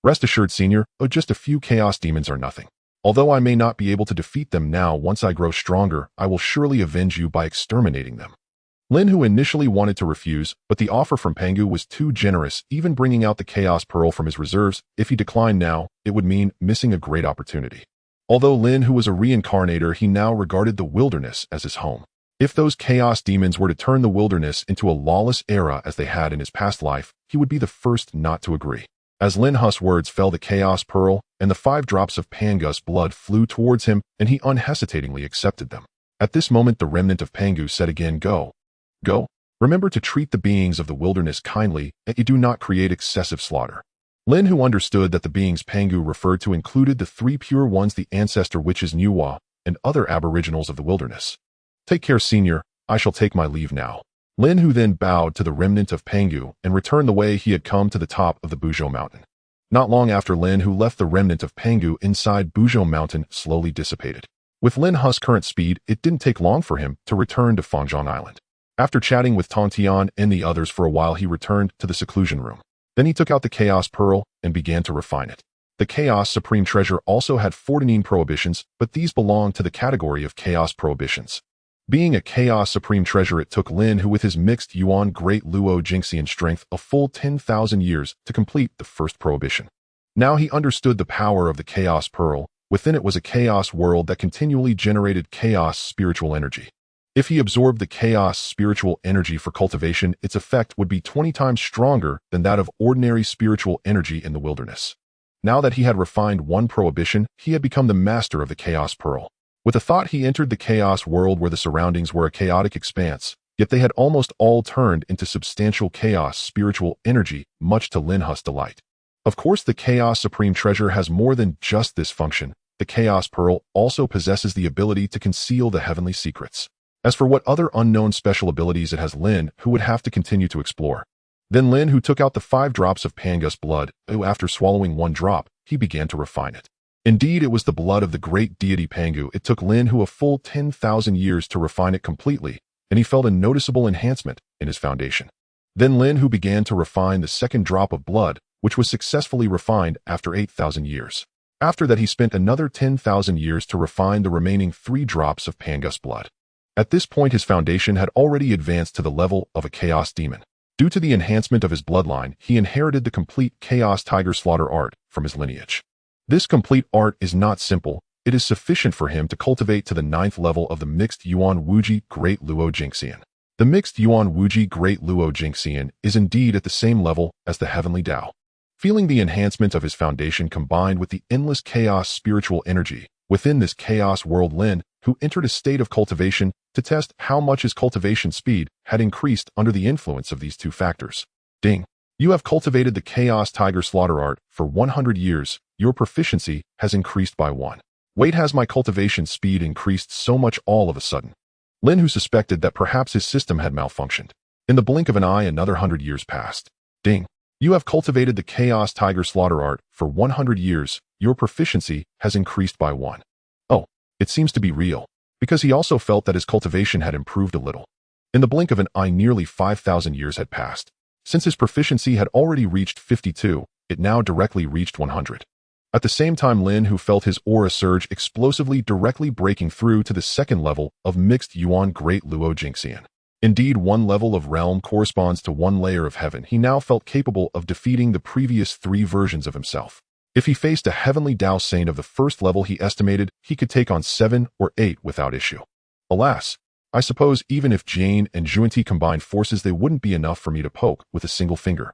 "Rest assured, senior, just a few chaos demons are nothing. Although I may not be able to defeat them now, once I grow stronger, I will surely avenge you by exterminating them." Lin Hu initially wanted to refuse, but the offer from Pangu was too generous, even bringing out the Chaos Pearl from his reserves. If he declined now, it would mean missing a great opportunity. Although Lin Hu was a reincarnator, he now regarded the wilderness as his home. If those chaos demons were to turn the wilderness into a lawless era as they had in his past life, he would be the first not to agree. As Lin Hu's words fell, the Chaos Pearl and the 5 drops of Pangu's blood flew towards him, and he unhesitatingly accepted them. At this moment, the remnant of Pangu said again, "Go. Go." Remember to treat the beings of the wilderness kindly, and you do not create excessive slaughter. Lin Hu understood that the beings Pangu referred to included the three pure ones, the ancestor witches Nuwa, and other aboriginals of the wilderness. Take care, senior. I shall take my leave now. Lin Hu then bowed to the remnant of Pangu and returned the way he had come to the top of the Buzhou mountain. Not long after Lin Hu left, the remnant of Pangu inside Buzhou mountain slowly dissipated. With Lin Hu's current speed, it didn't take long for him to return to Fangzhong Island. After chatting with Tong Tian and the others for a while, he returned to the seclusion room. Then he took out the Chaos Pearl and began to refine it. The Chaos Supreme Treasure also had 14 prohibitions, but these belonged to the category of Chaos Prohibitions. Being a Chaos Supreme Treasure, it took Lin Hu with his mixed Yuan Great Luo Jingxian strength a full 10,000 years to complete the first prohibition. Now he understood the power of the Chaos Pearl. Within it was a chaos world that continually generated chaos spiritual energy. If he absorbed the chaos spiritual energy for cultivation, its effect would be 20 times stronger than that of ordinary spiritual energy in the wilderness. Now that he had refined one prohibition, he had become the master of the Chaos Pearl. With a thought, he entered the chaos world where the surroundings were a chaotic expanse, yet they had almost all turned into substantial chaos spiritual energy, much to Lin Hu's delight. Of course, the Chaos Supreme Treasure has more than just this function. The Chaos Pearl also possesses the ability to conceal the heavenly secrets. As for what other unknown special abilities it has, Lin Hu would have to continue to explore. Then Lin Hu took out the 5 drops of Pangus blood. After swallowing one drop, he began to refine it. Indeed, it was the blood of the great deity Pangu. It took Lin Hu a full 10,000 years to refine it completely, and he felt a noticeable enhancement in his foundation. Then Lin Hu began to refine the second drop of blood, which was successfully refined after 8,000 years. After that, he spent another 10,000 years to refine the remaining 3 drops of Pangus blood. At this point, his foundation had already advanced to the level of a chaos demon. Due to the enhancement of his bloodline, he inherited the complete Chaos Tiger Slaughter art from his lineage. This complete art is not simple. It is sufficient for him to cultivate to the 9th level of the Mixed Yuan Wuji Great Luo Jingxian. The Mixed Yuan Wuji Great Luo Jingxian is indeed at the same level as the Heavenly Dao. Feeling the enhancement of his foundation combined with the endless chaos spiritual energy within this chaos world, Lin Hu entered a state of cultivation to test how much his cultivation speed had increased under the influence of these 2 factors. Ding! You have cultivated the Chaos Tiger Slaughter art for 100 years. Your proficiency has increased by 1. Wait, has my cultivation speed increased so much all of a sudden? Lin Hu suspected that perhaps his system had malfunctioned. In the blink of an eye, another 100 years passed. Ding! You have cultivated the Chaos Tiger Slaughter art for 100 years. Your proficiency has increased by 1. Oh, it seems to be real. Because he also felt that his cultivation had improved a little. In the blink of an eye, nearly 5,000 years had passed. Since his proficiency had already reached 52, it now directly reached 100. At the same time, Lin Hu felt his aura surge explosively, directly breaking through to the 2nd level of Mixed Yuan Great Luo Jingxian. Indeed, 1 level of realm corresponds to 1 layer of heaven. He now felt capable of defeating the previous 3 versions of himself. If he faced a Heavenly Dao Saint of the 1st level, he estimated he could take on 7 or 8 without issue. Alas, I suppose even if Jane and Juanti combined forces, they wouldn't be enough for me to poke with a single finger.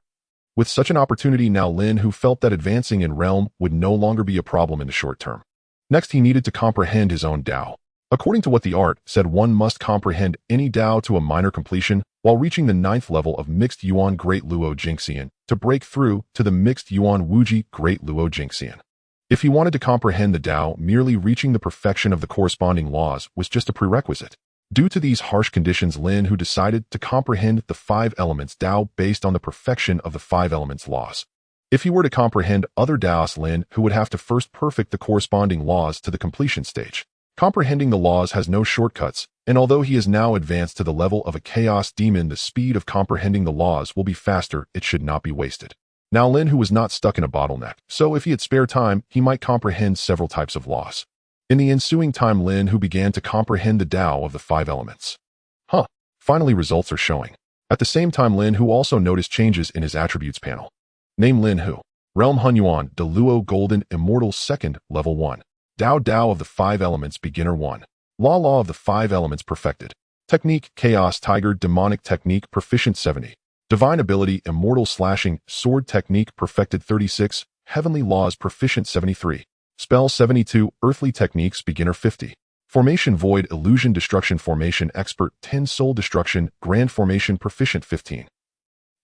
With such an opportunity now, Lin Hu felt that advancing in realm would no longer be a problem in the short term. Next, he needed to comprehend his own Dao. According to what the art said, one must comprehend any Dao to a minor completion while reaching the 9th level of Mixed Yuan Great Luo Jingxian to break through to the Mixed Yuan Wuji Great Luo Jingxian. If he wanted to comprehend the Dao, merely reaching the perfection of the corresponding laws was just a prerequisite. Due to these harsh conditions, Lin Hu decided to comprehend the 5 elements Dao based on the perfection of the 5 elements laws. If he were to comprehend other Daos, Lin Hu would have to first perfect the corresponding laws to the completion stage. Comprehending the laws has no shortcuts, and although he is now advanced to the level of a chaos demon, the speed of comprehending the laws will be faster. It should not be wasted. Now Lin Hu was not stuck in a bottleneck, so if he had spare time, he might comprehend several types of laws. In the ensuing time, Lin Hu began to comprehend the Dao of the 5 elements. Finally, results are showing. At the same time, Lin Hu also noticed changes in his attributes panel. Name: Lin Hu. Realm: Hunyuan, De Luo Golden Immortal 2nd, Level 1. Dao of the 5 elements, Beginner 1. Law of the 5 elements, Perfected. Technique: Chaos Tiger Demonic Technique, Proficient 70. Divine Ability: Immortal Slashing Sword Technique, Perfected 36. Heavenly Laws, Proficient 73. Spell 72. Earthly Techniques, Beginner 50. Formation Void, Illusion Destruction, Formation Expert 10, Soul Destruction, Grand Formation Proficient 15.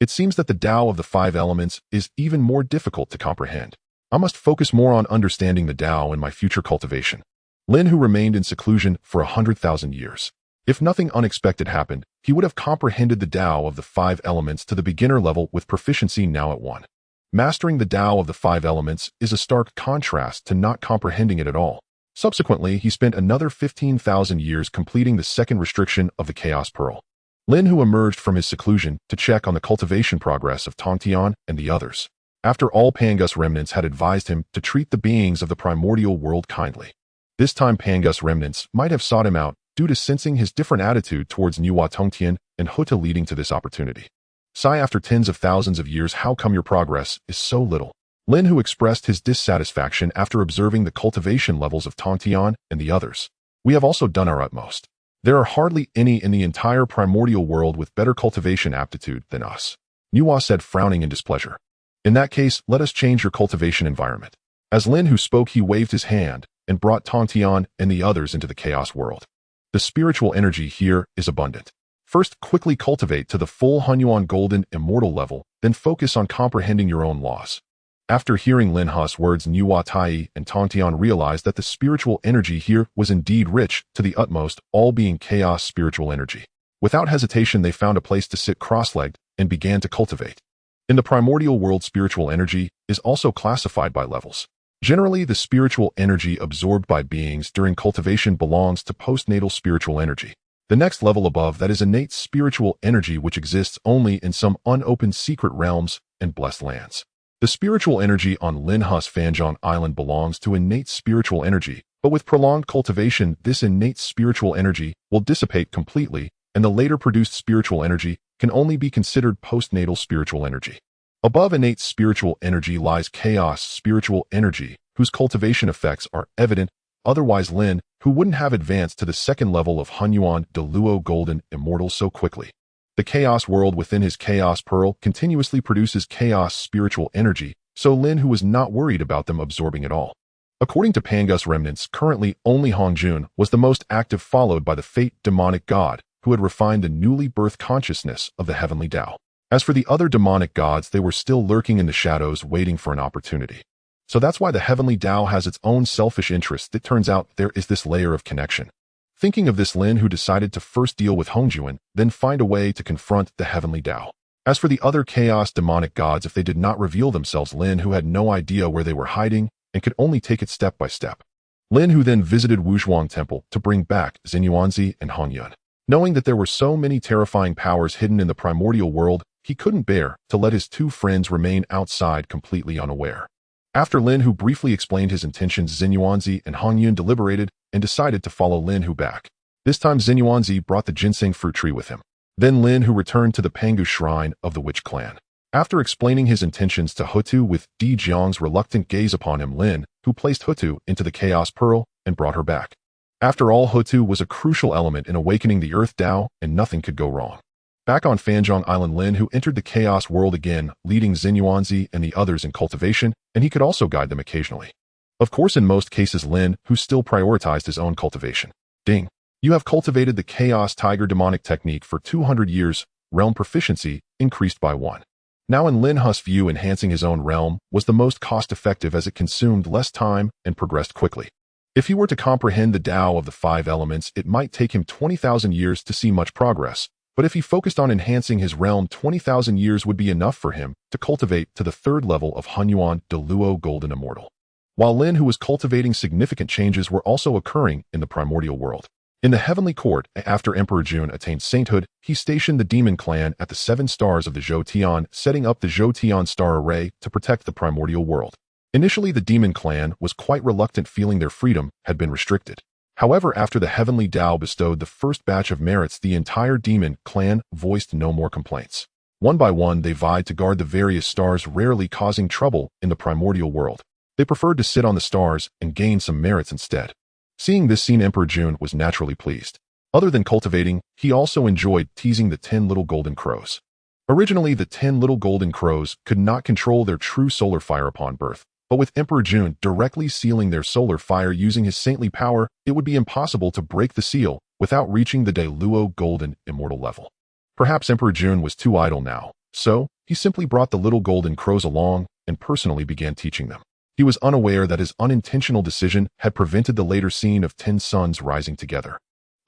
It seems that the Dao of the 5 elements is even more difficult to comprehend. I must focus more on understanding the Dao in my future cultivation. Lin Hu remained in seclusion for 100,000 years. If nothing unexpected happened, he would have comprehended the Dao of the 5 elements to the beginner level with proficiency now at 1. Mastering the Dao of the 5 elements is a stark contrast to not comprehending it at all. Subsequently, he spent another 15,000 years completing the second restriction of the Chaos Pearl. Lin Hu emerged from his seclusion to check on the cultivation progress of Tongtian and the others. After all, Pangus remnants had advised him to treat the beings of the primordial world kindly. This time Pangus remnants might have sought him out due to sensing his different attitude towards Nuwa Tongtian and Huta, leading to this opportunity. Sigh, after tens of thousands of years, how come your progress is so little? Lin Hu expressed his dissatisfaction after observing the cultivation levels of Tongtian and the others. We have also done our utmost. There are hardly any in the entire primordial world with better cultivation aptitude than us. Nuwa said, frowning in displeasure. In that case, let us change your cultivation environment. As Lin Hu spoke, he waved his hand and brought Tongtian and the others into the chaos world. The spiritual energy here is abundant. First, quickly cultivate to the full Hunyuan Golden Immortal level, then focus on comprehending your own laws. After hearing Lin Hu's words, Nuwa Tai and Tongtian realized that the spiritual energy here was indeed rich to the utmost, all being chaos spiritual energy. Without hesitation, they found a place to sit cross-legged and began to cultivate. In the primordial world, spiritual energy is also classified by levels. Generally, the spiritual energy absorbed by beings during cultivation belongs to postnatal spiritual energy. The next level above that is innate spiritual energy, which exists only in some unopened secret realms and blessed lands. The spiritual energy on Lin Hu's Fanzhong Island belongs to innate spiritual energy, but with prolonged cultivation, this innate spiritual energy will dissipate completely, and the later produced spiritual energy can only be considered postnatal spiritual energy. Above innate spiritual energy lies chaos spiritual energy, whose cultivation effects are evident, otherwise Lin Hu wouldn't have advanced to the second level of Hunyuan Deluo Golden Immortal so quickly. The chaos world within his chaos pearl continuously produces chaos spiritual energy, so Lin Hu was not worried about them absorbing it all. According to Pangus remnants, currently only Hongjun was the most active, followed by the fate demonic god, who had refined the newly birthed consciousness of the heavenly Dao. As for the other demonic gods, they were still lurking in the shadows waiting for an opportunity. So that's why the heavenly Dao has its own selfish interests. It turns out there is this layer of connection. Thinking of this, Lin Hu decided to first deal with Hongjuan, then find a way to confront the heavenly Dao. As for the other chaos demonic gods, if they did not reveal themselves, Lin Hu had no idea where they were hiding and could only take it step by step. Lin Hu then visited Wuzhuang Temple to bring back Xinyuanzi and Hongyun. Knowing that there were so many terrifying powers hidden in the primordial world, he couldn't bear to let his two friends remain outside completely unaware. After Lin Hu briefly explained his intentions, Xinyuanzi and Hongyun deliberated and decided to follow Lin Hu back. This time Xinyuanzi brought the ginseng fruit tree with him. Then Lin Hu returned to the Pangu shrine of the witch clan. After explaining his intentions to Hutu with Di Jiang's reluctant gaze upon him, Lin Hu placed Hutu into the Chaos Pearl and brought her back. After all, Hutu was a crucial element in awakening the Earth Dao, and nothing could go wrong. Back on Fanzhong Island, Lin Hu entered the Chaos world again, leading Xinyuanzi and the others in cultivation, and he could also guide them occasionally. Of course, in most cases, Lin Hu still prioritized his own cultivation. Ding! You have cultivated the Chaos Tiger demonic technique for 200 years. Realm proficiency increased by 1. Now in Lin Hu's view, enhancing his own realm was the most cost-effective as it consumed less time and progressed quickly. If he were to comprehend the Dao of the 5 elements, it might take him 20,000 years to see much progress. But if he focused on enhancing his realm, 20,000 years would be enough for him to cultivate to the 3rd level of Hunyuan Deluo Golden Immortal. While Lin Hu was cultivating, significant changes were also occurring in the primordial world. In the heavenly court, after Emperor Jun attained sainthood, he stationed the demon clan at the 7 stars of the Zhou-Tian, setting up the Zhou-Tian star array to protect the primordial world. Initially, the demon clan was quite reluctant, feeling their freedom had been restricted. However, after the heavenly Dao bestowed the first batch of merits, the entire demon clan voiced no more complaints. One by one, they vied to guard the various stars, rarely causing trouble in the primordial world. They preferred to sit on the stars and gain some merits instead. Seeing this scene, Emperor Jun was naturally pleased. Other than cultivating, he also enjoyed teasing the 10 little golden crows. Originally, the 10 little golden crows could not control their true solar fire upon birth, But with Emperor Jun directly sealing their solar fire using his saintly power, it would be impossible to break the seal without reaching the Deluo golden immortal level. Perhaps Emperor Jun was too idle now, so he simply brought the little golden crows along and personally began teaching them. He was unaware that his unintentional decision had prevented the later scene of 10 suns rising together.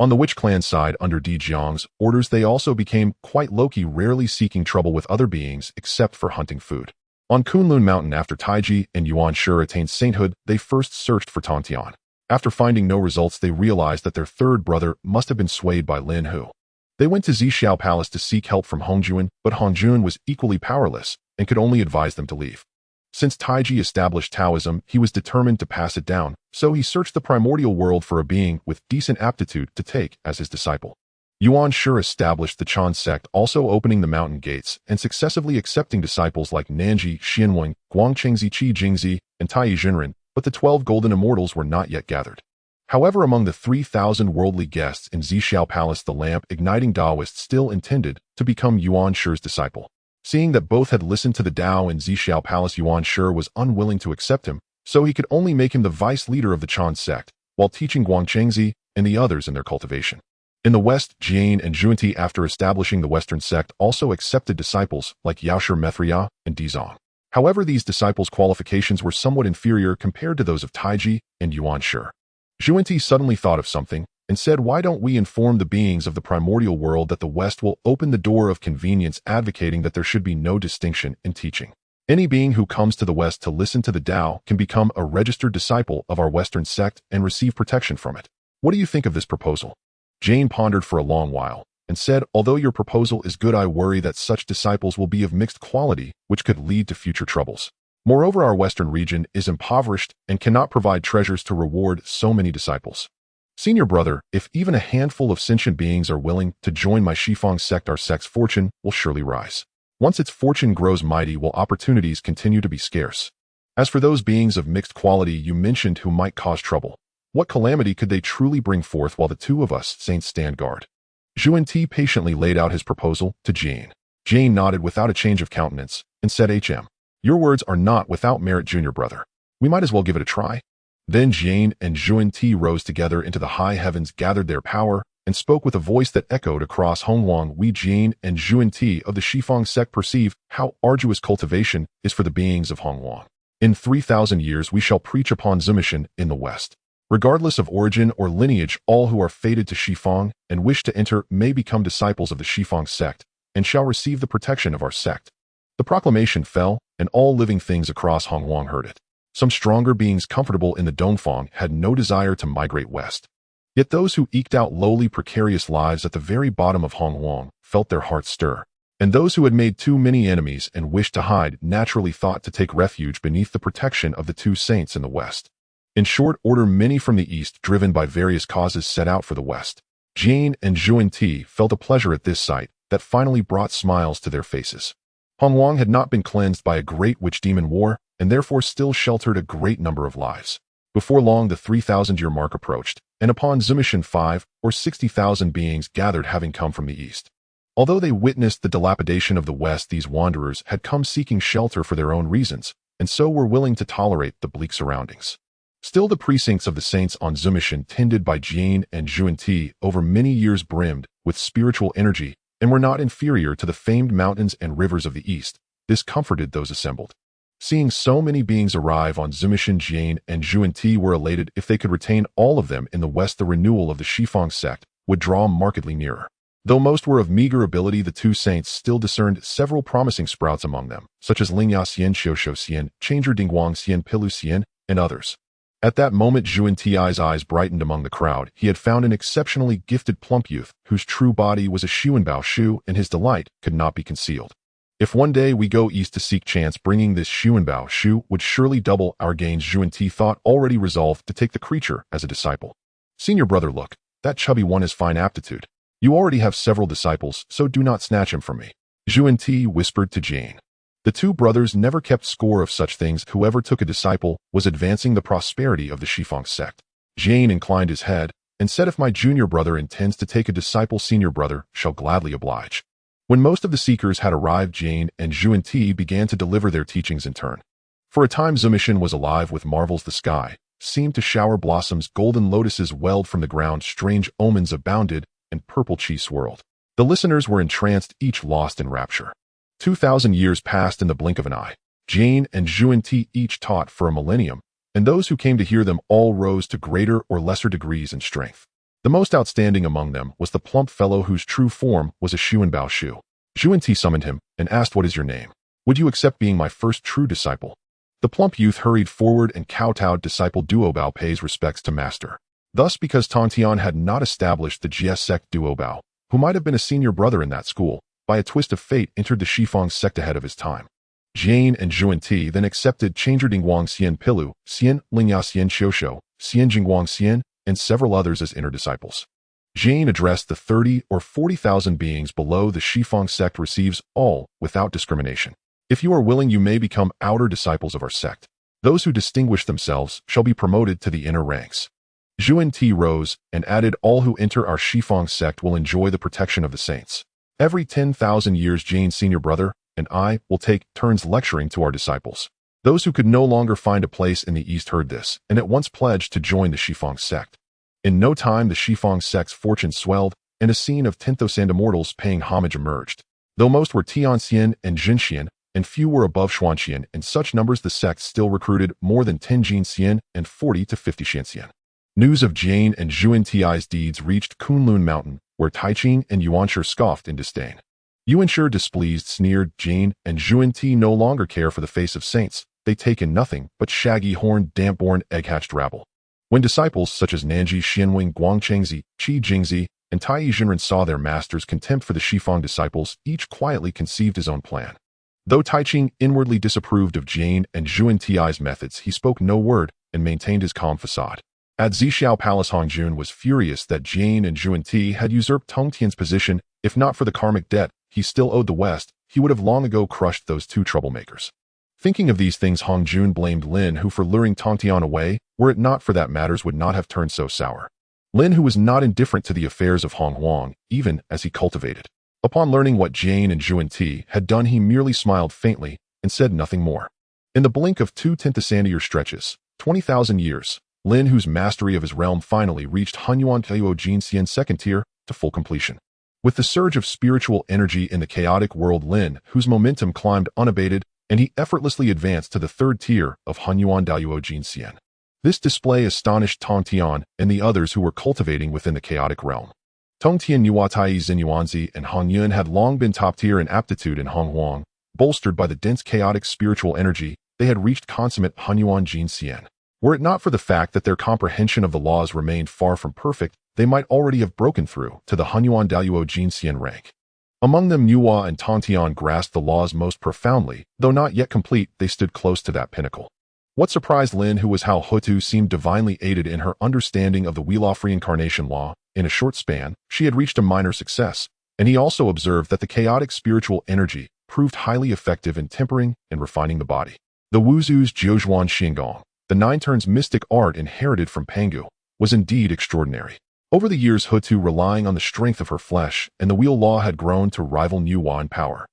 On the Witch Clan side, under Di Jiang's orders, they also became quite low-key, rarely seeking trouble with other beings except for hunting food. On Kunlun Mountain, after Taiji and Yuan Shi attained sainthood, they first searched for Tontian. After finding no results, they realized that their third brother must have been swayed by Lin Hu. They went to Zixiao Palace to seek help from Hongjun, but Hongjun was equally powerless and could only advise them to leave. Since Taiji established Taoism, he was determined to pass it down, so he searched the primordial world for a being with decent aptitude to take as his disciple. Yuan Shi established the Chan sect, also opening the mountain gates and successively accepting disciples like Nanji, Xianweng, Guangchengzi, Qi Jingzi, and Tai Jinren, but the 12 golden immortals were not yet gathered. However, among the 3,000 worldly guests in Zixiao Palace, the lamp-igniting Taoist still intended to become Yuan Shi's disciple. Seeing that both had listened to the Dao in Zixiao Palace, Yuan Shi was unwilling to accept him, so he could only make him the vice leader of the Chan sect, while teaching Guangchengzi and the others in their cultivation. In the West, Jane and Junti, after establishing the Western sect, also accepted disciples like Yaoshi Methria and Dizong. However, these disciples' qualifications were somewhat inferior compared to those of Taiji and Yuan Shi. Junti suddenly thought of something and said, "Why don't we inform the beings of the primordial world that the West will open the door of convenience, advocating that there should be no distinction in teaching. Any being who comes to the West to listen to the Dao can become a registered disciple of our Western sect and receive protection from it. What do you think of this proposal?" Jane pondered for a long while and said, "Although your proposal is good, I worry that such disciples will be of mixed quality, which could lead to future troubles. Moreover, our Western region is impoverished and cannot provide treasures to reward so many disciples. Senior brother, if even a handful of sentient beings are willing to join my Shifang sect, our sect's fortune will surely rise. Once its fortune grows mighty, will opportunities continue to be scarce. As for those beings of mixed quality you mentioned who might cause trouble, what calamity could they truly bring forth while the two of us saints stand guard?" Junti patiently laid out his proposal to Jane. Jane nodded without a change of countenance and said, "Your words are not without merit, junior brother. We might as well give it a try." Then Jane and Junti rose together into the high heavens, gathered their power, and spoke with a voice that echoed across Hongwang. "We, Jane and Junti of the Shifang sect, perceive how arduous cultivation is for the beings of Hongwang. In 3,000 years we shall preach upon Zumishan in the West. Regardless of origin or lineage, all who are fated to Shifang and wish to enter may become disciples of the Shifang sect and shall receive the protection of our sect." The proclamation fell, and all living things across Hongwang heard it. Some stronger beings comfortable in the Dongfang had no desire to migrate west. Yet those who eked out lowly, precarious lives at the very bottom of Hongwang felt their hearts stir. And those who had made too many enemies and wished to hide naturally thought to take refuge beneath the protection of the two saints in the west. In short order, many from the east, driven by various causes, set out for the west. Jane and Junti felt a pleasure at this sight that finally brought smiles to their faces. Hongwang had not been cleansed by a great witch-demon war, and therefore still sheltered a great number of lives. Before long, the 3,000-year mark approached, and upon Zumishan 5 or 60,000 beings gathered, having come from the east. Although they witnessed the dilapidation of the West, these wanderers had come seeking shelter for their own reasons, and so were willing to tolerate the bleak surroundings. Still, the precincts of the saints on Zumishan, tended by Jane and Junti, over many years brimmed with spiritual energy and were not inferior to the famed mountains and rivers of the east. This comforted those assembled. Seeing so many beings arrive on Zumishan, Jane and Junti were elated. If they could retain all of them in the West, the renewal of the Shifang sect would draw markedly nearer. Though most were of meager ability, the two saints still discerned several promising sprouts among them, such as Lingya Xian, Xiuxiu Xian, Changer Dingguang Xian, Pilu Xian, and others. At that moment, Junti's eyes brightened among the crowd. He had found an exceptionally gifted plump youth, whose true body was a Xuanbao Shu, and his delight could not be concealed. "If one day we go east to seek chance, bringing this Xuanbao Shu would surely double our gains," Junti thought, already resolved to take the creature as a disciple. "Senior brother, look, that chubby one has fine aptitude. You already have several disciples, so do not snatch him from me," Junti whispered to Jane. The two brothers never kept score of such things. Whoever took a disciple was advancing the prosperity of the Shifang sect. Jane inclined his head and said, "If my junior brother intends to take a disciple, senior brother shall gladly oblige." When most of the seekers had arrived, Jane and Junti began to deliver their teachings in turn. For a time Zumishin was alive with marvels. The sky seemed to shower blossoms, golden lotuses welled from the ground, strange omens abounded, and purple chi swirled. The listeners were entranced, each lost in rapture. 2,000 years passed in the blink of an eye. Jane and Zhuan-Ti each taught for a millennium, and those who came to hear them all rose to greater or lesser degrees in strength. The most outstanding among them was the plump fellow whose true form was a Xuanbao Shu. Zhuan-Ti summoned him and asked, "What is your name? Would you accept being my first true disciple?" The plump youth hurried forward and kowtowed. Disciple Duobao pays respects to master. Thus, because Tongtian had not established the GS sect, Duobao, who might have been a senior brother in that school, by a twist of fate entered the Shifang sect ahead of his time. Jane and Zhuan-Ti then accepted Changer Dingguang Xian Pilu, Xian Lingya Xian Xiuxiu, Xian Jingguang Xian, and several others as inner disciples. Jane addressed the 30 or 40,000 beings below. The Shifang sect receives all without discrimination. If you are willing, you may become outer disciples of our sect. Those who distinguish themselves shall be promoted to the inner ranks. Zhuan-Ti rose and added, all who enter our Shifang sect will enjoy the protection of the saints. Every 10,000 years Jane's senior brother and I will take turns lecturing to our disciples. Those who could no longer find a place in the East heard this and at once pledged to join the Shifang sect. In no time the Shifang sect's fortune swelled, and a scene of 10,000 immortals paying homage emerged. Though most were Tianxian and Jinxian, and few were above Xuanxian, in such numbers the sect still recruited more than 10 Jinxian and 40 to 50 Xianxian. News of Jane and Zhuan-Ti's deeds reached Kunlun Mountain, where Taiqing and Yuanshi scoffed in disdain. Yuanshi, displeased, sneered, "Jane and Zhuan-Ti no longer care for the face of saints. They take in nothing but shaggy, horned, damp-born, egg-hatched rabble." When disciples such as Nanji Xianwing, Guangchengzi, Qi Jingzi, and Tai Jinren saw their master's contempt for the Shifang disciples, each quietly conceived his own plan. Though Taiqing inwardly disapproved of Jane and Zhuan-Ti's methods, he spoke no word and maintained his calm facade. At Zixiao Palace, Hongjun was furious that Jane and Zhuan-Ti had usurped Tongtian's position. If not for the karmic debt he still owed the West, he would have long ago crushed those two troublemakers. Thinking of these things, Hongjun blamed Lin Hu for luring Tongtian away. Were it not for that, matters would not have turned so sour. Lin Hu was not indifferent to the affairs of Hong Huang, even as he cultivated. Upon learning what Jane and Zhuan-Ti had done, he merely smiled faintly and said nothing more. In the blink of 2 stretches, 20,000 years, Lin Hu's mastery of his realm finally reached Hunyuan Taiwo Jinxian's second tier to full completion. With the surge of spiritual energy in the chaotic world, Lin Hu's momentum climbed unabated, and he effortlessly advanced to the third tier of Hunyuan Dao Jinxian. This display astonished Tongtian and the others who were cultivating within the chaotic realm. Tongtian, Yuatai, Xinyuanzi, and Hongyun had long been top tier in aptitude in Honghuang. Bolstered by the dense chaotic spiritual energy, they had reached consummate Hunyuan Jinxian. Were it not for the fact that their comprehension of the laws remained far from perfect, they might already have broken through to the Hunyuan Dao Jinxian rank. Among them, Nuwa and Tongtian grasped the laws most profoundly. Though not yet complete, they stood close to that pinnacle. What surprised Lin Hu was how Hutu seemed divinely aided in her understanding of the Wheeloff reincarnation law. In a short span, she had reached a minor success, and he also observed that the chaotic spiritual energy proved highly effective in tempering and refining the body. The Wuzu's Jiuzhuan Xingong, the nine turns mystic art inherited from Pangu, was indeed extraordinary. Over the years, Hutu, relying on the strength of her flesh and the wheel law, had grown to rival Nuwa in power.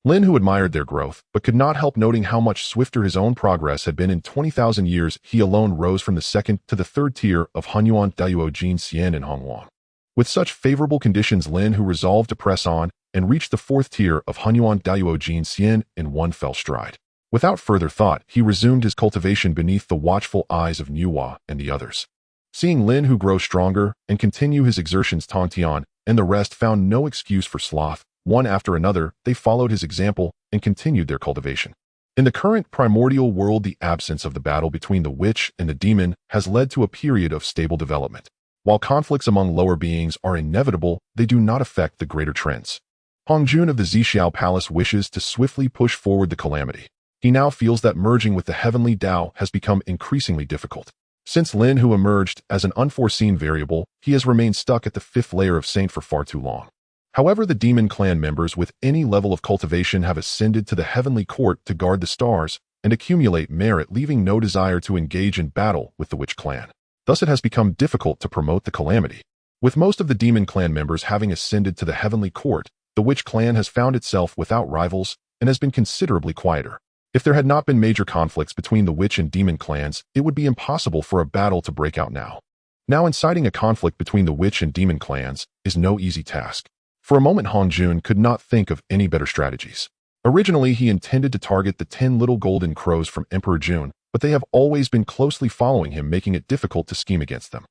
Lin Hu admired their growth, but could not help noting how much swifter his own progress had been. In 20,000 years, he alone rose from the second to the third tier of Hunyuan Dao Jinxian in Honghuang. With such favorable conditions, Lin Hu resolved to press on and reach the fourth tier of Hunyuan Dao Jinxian in one fell stride. Without further thought, he resumed his cultivation beneath the watchful eyes of Nuwa and the others. Seeing Lin Hu grow stronger and continue his exertions, Tongtian and the rest found no excuse for sloth. One after another, they followed his example and continued their cultivation. In the current primordial world, the absence of the battle between the witch and the demon has led to a period of stable development. While conflicts among lower beings are inevitable, they do not affect the greater trends. Hongjun of the Zixiao Palace wishes to swiftly push forward the calamity. He now feels that merging with the heavenly Dao has become increasingly difficult. Since Lin Hu emerged as an unforeseen variable, he has remained stuck at the fifth layer of Saint for far too long. However, the demon clan members with any level of cultivation have ascended to the heavenly court to guard the stars and accumulate merit, leaving no desire to engage in battle with the witch clan. Thus it has become difficult to promote the calamity. With most of the demon clan members having ascended to the heavenly court, the witch clan has found itself without rivals and has been considerably quieter. If there had not been major conflicts between the witch and demon clans, it would be impossible for a battle to break out now. Now inciting a conflict between the witch and demon clans is no easy task. For a moment Hong Jun could not think of any better strategies. Originally he intended to target the 10 little golden crows from Emperor Jun, but they have always been closely following him, making it difficult to scheme against them.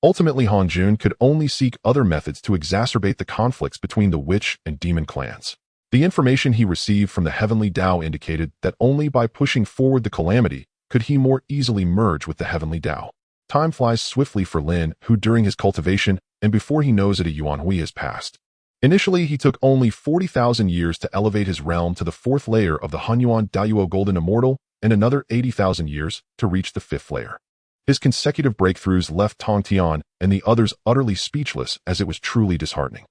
Ultimately Hong Jun could only seek other methods to exacerbate the conflicts between the witch and demon clans. The information he received from the Heavenly Dao indicated that only by pushing forward the calamity could he more easily merge with the Heavenly Dao. Time flies swiftly for Lin Hu during his cultivation, and before he knows it a Yuanhui has passed. Initially, he took only 40,000 years to elevate his realm to the 4th layer of the Hunyuan Dayuo Golden Immortal, and another 80,000 years to reach the 5th layer. His consecutive breakthroughs left Tong Tian and the others utterly speechless, as it was truly disheartening.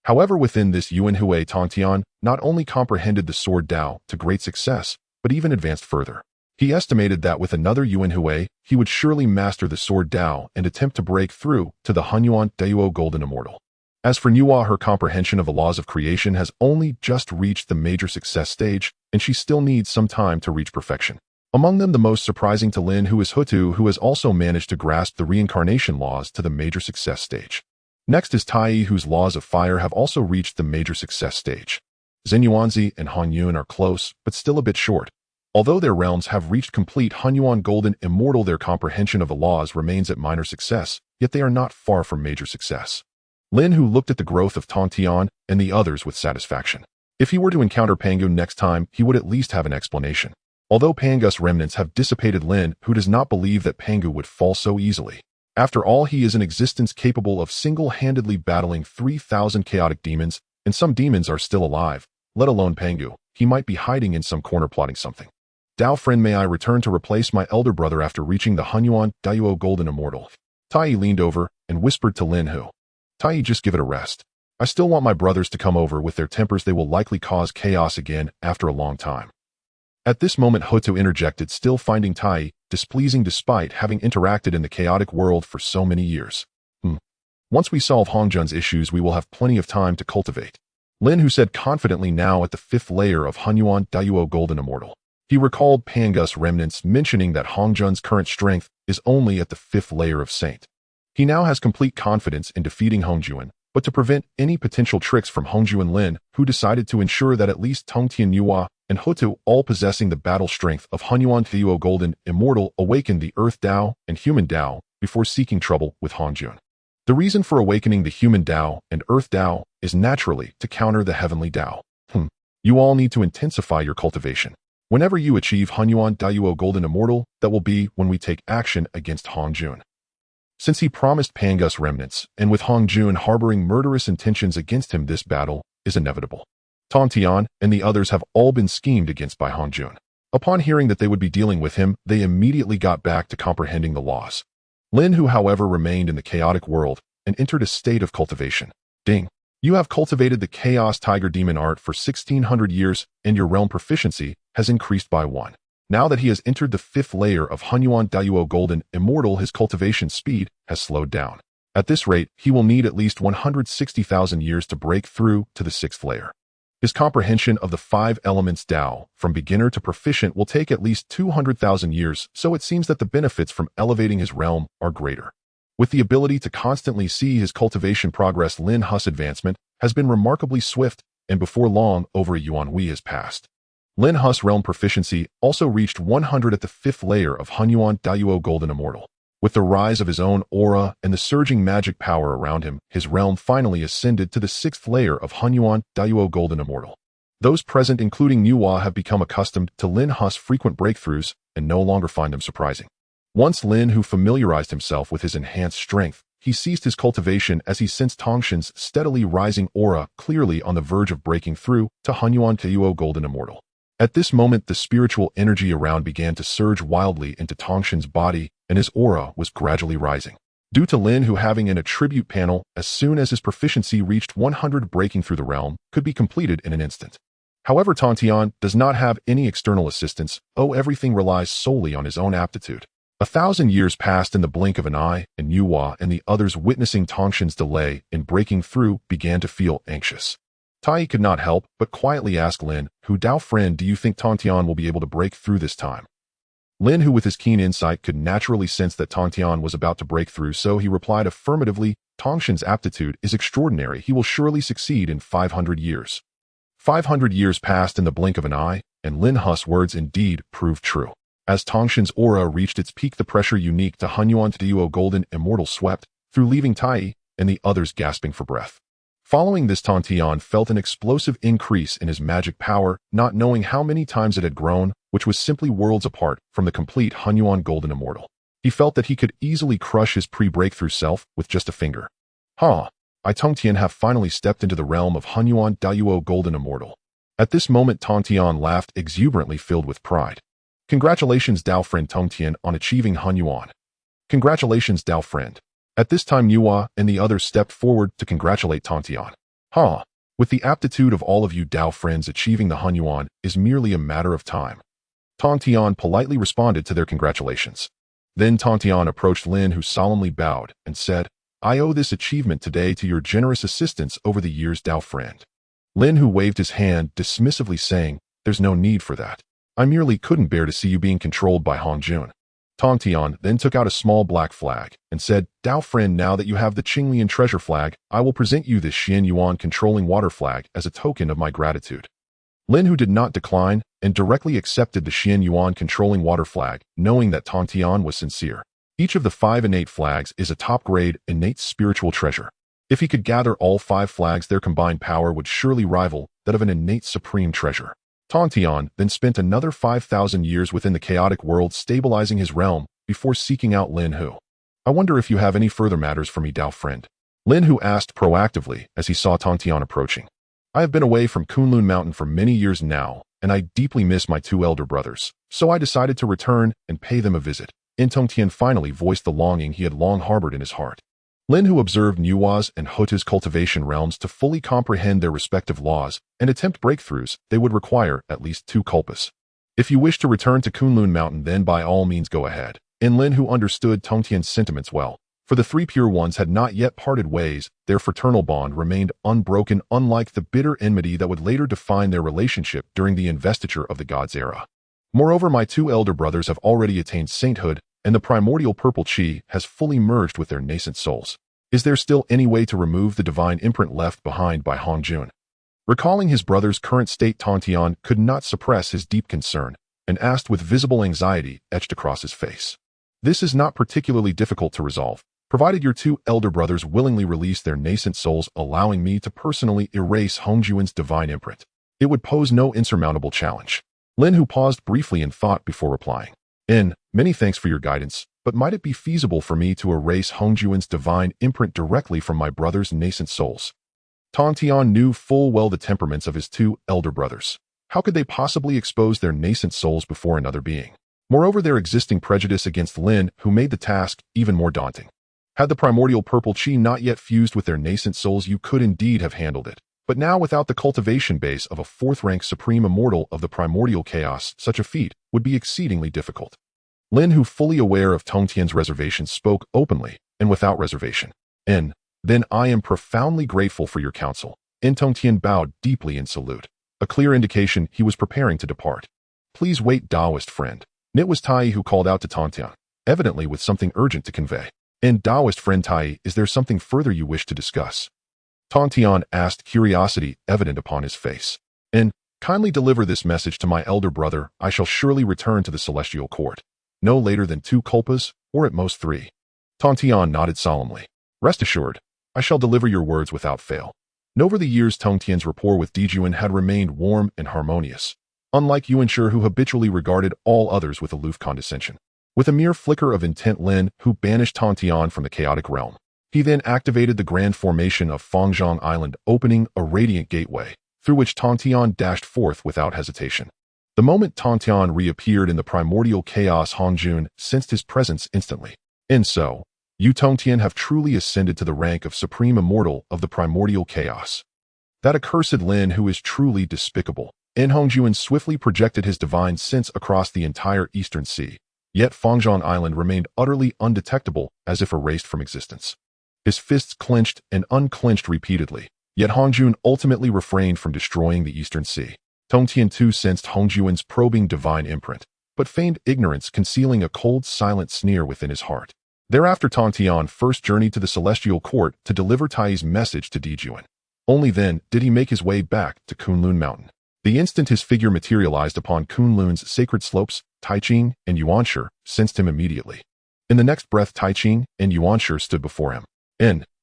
However, within this Yuanhui, Tong Tian not only comprehended the Sword Dao to great success, but even advanced further. He estimated that with another Yuanhui, he would surely master the Sword Dao and attempt to break through to the Hunyuan Dayuo Golden Immortal. As for Nuwa, her comprehension of the laws of creation has only just reached the major success stage, and she still needs some time to reach perfection. Among them, the most surprising to Lin Hu is Hutu, who has also managed to grasp the reincarnation laws to the major success stage. Next is Tai, whose laws of fire have also reached the major success stage. Zenyuanzi and Han Yun are close, but still a bit short. Although their realms have reached complete Hunyuan Golden Immortal, their comprehension of the laws remains at minor success, yet they are not far from major success. Lin Hu looked at the growth of Tong Tian and the others with satisfaction. If he were to encounter Pangu next time, he would at least have an explanation. Although Pangu's remnants have dissipated, Lin Hu does not believe that Pangu would fall so easily. After all, he is an existence capable of single-handedly battling 3,000 chaotic demons, and some demons are still alive, let alone Pangu. He might be hiding in some corner plotting something. Dao friend, may I return to replace my elder brother after reaching the Hunyuan Dayuo Golden Immortal? Tai leaned over and whispered to Lin Hu. Tai, just give it a rest. I still want my brothers to come over. With their tempers, they will likely cause chaos again after a long time. At this moment, Hutu interjected, still finding Tai displeasing despite having interacted in the chaotic world for so many years. Once we solve Hongjun's issues, we will have plenty of time to cultivate. Lin Hu said confidently, now at the 5th layer of Hunyuan Dayuo Golden Immortal. He recalled Pangu's remnants mentioning that Hongjun's current strength is only at the 5th layer of Saint. He now has complete confidence in defeating Hongjuan, but to prevent any potential tricks from Hongjuan, Lin Hu decided to ensure that at least Tongtian Yuhua and Hutu, all possessing the battle strength of Hunyuan Dayuo Golden Immortal, awakened the Earth Dao and Human Dao before seeking trouble with Hongjuan. The reason for awakening the Human Dao and Earth Dao is naturally to counter the Heavenly Dao. You all need to intensify your cultivation. Whenever you achieve Hunyuan Dayuo Golden Immortal, that will be when we take action against Hongjun. Since he promised Pangu's remnants, and with Hongjun harboring murderous intentions against him, this battle is inevitable. Tong Tian and the others have all been schemed against by Hongjun. Upon hearing that they would be dealing with him, they immediately got back to comprehending the laws. Lin Hu, however, remained in the chaotic world and entered a state of cultivation. Ding! You have cultivated the Chaos Tiger Demon art for 1,600 years, and your realm proficiency has increased by 1. Now that he has entered the 5th layer of Hunyuan Dayuo Golden Immortal, his cultivation speed has slowed down. At this rate, he will need at least 160,000 years to break through to the 6th layer. His comprehension of the 5 elements Dao, from beginner to proficient, will take at least 200,000 years, so it seems that the benefits from elevating his realm are greater. With the ability to constantly see his cultivation progress, Lin Hu's advancement has been remarkably swift, and before long, over a Yuanhui has passed. Lin Hu's realm proficiency also reached 100 at the 5th layer of Hunyuan Dayuo Golden Immortal. With the rise of his own aura and the surging magic power around him, his realm finally ascended to the 6th layer of Hunyuan Dayuo Golden Immortal. Those present, including Nuwa, have become accustomed to Lin Hu's frequent breakthroughs and no longer find them surprising. Once Lin Hu familiarized himself with his enhanced strength, he ceased his cultivation as he sensed Tongshan's steadily rising aura clearly on the verge of breaking through to Hunyuan Dayuo Golden Immortal. At this moment, the spiritual energy around began to surge wildly into Tongshan's body, and his aura was gradually rising. Due to Lin Hu having an attribute panel, as soon as his proficiency reached 100, breaking through the realm could be completed in an instant. However, Tong Tian does not have any external assistance. Everything relies solely on his own aptitude. 1,000 years passed in the blink of an eye, and Yuhua and the others, witnessing Tongshan's delay in breaking through, began to feel anxious. Tai could not help but quietly ask Lin Hu, Dao friend, do you think Tontian will be able to break through this time? Lin Hu with his keen insight could naturally sense that Tontian was about to break through, so he replied affirmatively, Tongshan's aptitude is extraordinary. He will surely succeed in 500 years. 500 years passed in the blink of an eye, and Lin Hu's words indeed proved true. As Tongshan's aura reached its peak, the pressure unique to Hunyuan Duo Golden Immortal swept through, leaving Tai and the others gasping for breath. Following this, Tontian felt an explosive increase in his magic power, not knowing how many times it had grown, which was simply worlds apart from the complete Hunyuan Golden Immortal. He felt that he could easily crush his pre-breakthrough self with just a finger. I Tongtian have finally stepped into the realm of Hunyuan Dao Golden Immortal. At this moment, Tontian laughed exuberantly, filled with pride. Congratulations, Dao friend Tongtian, on achieving Hunyuan. Congratulations, Dao friend. At this time, Nuwa and the others stepped forward to congratulate Tontian. With the aptitude of all of you Dao friends, achieving the Hunyuan is merely a matter of time. Tontian politely responded to their congratulations. Then Tontian approached Lin, who solemnly bowed and said, I owe this achievement today to your generous assistance over the years, Dao friend. Lin, who waved his hand dismissively, saying, there's no need for that. I merely couldn't bear to see you being controlled by Hongjun. Tontian then took out a small black flag and said, Dao friend, now that you have the Qinglian treasure flag, I will present you this Xian Yuan controlling water flag as a token of my gratitude. Lin, who did not decline and directly accepted the Xian Yuan controlling water flag, knowing that Tontian was sincere. Each of the 5 innate flags is a top-grade innate spiritual treasure. If he could gather all 5 flags, their combined power would surely rival that of an innate supreme treasure. Tontian then spent another 5,000 years within the chaotic world stabilizing his realm before seeking out Lin Hu. I wonder if you have any further matters for me, Dao friend. Lin Hu asked proactively as he saw Tontian approaching. I have been away from Kunlun Mountain for many years now, and I deeply miss my 2 elder brothers, so I decided to return and pay them a visit. Tongtian finally voiced the longing he had long harbored in his heart. Lin Hu observed Nuwa's and Hota's cultivation realms to fully comprehend their respective laws and attempt breakthroughs. They would require at least 2 culpas. If you wish to return to Kunlun Mountain, then by all means go ahead. And Lin Hu understood Tongtian's sentiments well. For the 3 pure ones had not yet parted ways, their fraternal bond remained unbroken, unlike the bitter enmity that would later define their relationship during the investiture of the gods era. Moreover, my 2 elder brothers have already attained sainthood, and the primordial purple chi has fully merged with their nascent souls. Is there still any way to remove the divine imprint left behind by Hongjun? Recalling his brother's current state, Tontian could not suppress his deep concern and asked with visible anxiety etched across his face. This is not particularly difficult to resolve, provided your 2 elder brothers willingly release their nascent souls, allowing me to personally erase Hongjun's divine imprint. It would pose no insurmountable challenge. Lin Hu paused briefly in thought before replying. Many thanks for your guidance, but might it be feasible for me to erase Hongjun's divine imprint directly from my brother's nascent souls? Tontian knew full well the temperaments of his 2 elder brothers. How could they possibly expose their nascent souls before another being? Moreover, their existing prejudice against Lin Hu made the task even more daunting. Had the primordial purple chi not yet fused with their nascent souls, you could indeed have handled it. But now, without the cultivation base of a 4th-rank supreme immortal of the Primordial Chaos, such a feat would be exceedingly difficult. Lin Hu, fully aware of Tongtian's reservations, spoke openly and without reservation. Then I am profoundly grateful for your counsel. Tongtian bowed deeply in salute, a clear indication he was preparing to depart. Please wait, Daoist friend. It was Tai who called out to Tontian, evidently with something urgent to convey. Daoist friend Tai, is there something further you wish to discuss? Tontian asked, curiosity evident upon his face. Kindly deliver this message to my elder brother. I shall surely return to the celestial court. No later than 2 culpas, or at most 3. Tontian nodded solemnly. Rest assured, I shall deliver your words without fail. Over the years, Tongtian's rapport with Dijuan had remained warm and harmonious, unlike Yuanshur, who habitually regarded all others with aloof condescension. With a mere flicker of intent, Lin Hu banished Tontian from the chaotic realm. He then activated the grand formation of Fangzhong Island, opening a radiant gateway, through which Tontian dashed forth without hesitation. The moment Tontian reappeared in the primordial chaos, Hongjun sensed his presence instantly. So, you Tongtian have truly ascended to the rank of supreme immortal of the primordial chaos. That accursed Lin Hu is truly despicable. Hongjun swiftly projected his divine sense across the entire eastern sea, yet Fangzhong Island remained utterly undetectable, as if erased from existence. His fists clenched and unclenched repeatedly, Yet Hongjun ultimately refrained from destroying the Eastern Sea. Tongtian too sensed Hongjun's probing divine imprint, but feigned ignorance, concealing a cold, silent sneer within his heart. Thereafter Tongtian first journeyed to the Celestial Court to deliver Tai's message to Dijuan. Only then did he make his way back to Kunlun Mountain. The instant his figure materialized upon Kunlun's sacred slopes, Taiching and Yuanshi sensed him immediately. In the next breath, Taiching and Yuanshi stood before him.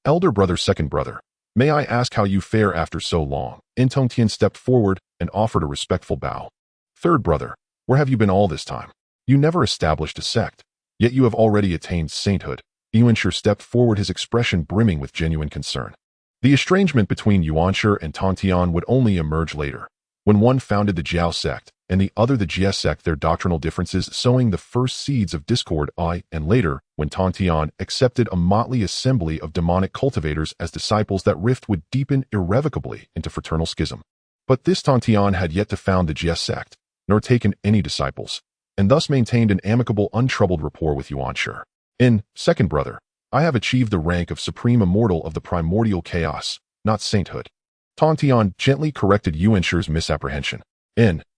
Elder brother, second brother, may I ask how you fare after so long? Tongtian stepped forward and offered a respectful bow. Third brother, where have you been all this time? You never established a sect, yet you have already attained sainthood. Yuanshi stepped forward, his expression brimming with genuine concern. The estrangement between Yuanshi and Tongtian would only emerge later, when one founded the Jiao sect and the other the Jie sect, their doctrinal differences sowing the first seeds of discord, and later, when Tongtian accepted a motley assembly of demonic cultivators as disciples, that rift would deepen irrevocably into fraternal schism. But this Tongtian had yet to found the Jie sect, nor taken any disciples, and thus maintained an amicable, untroubled rapport with Yuanshi. Second brother, I have achieved the rank of Supreme Immortal of the Primordial Chaos, not sainthood. Tongtian gently corrected Yuanshi's misapprehension.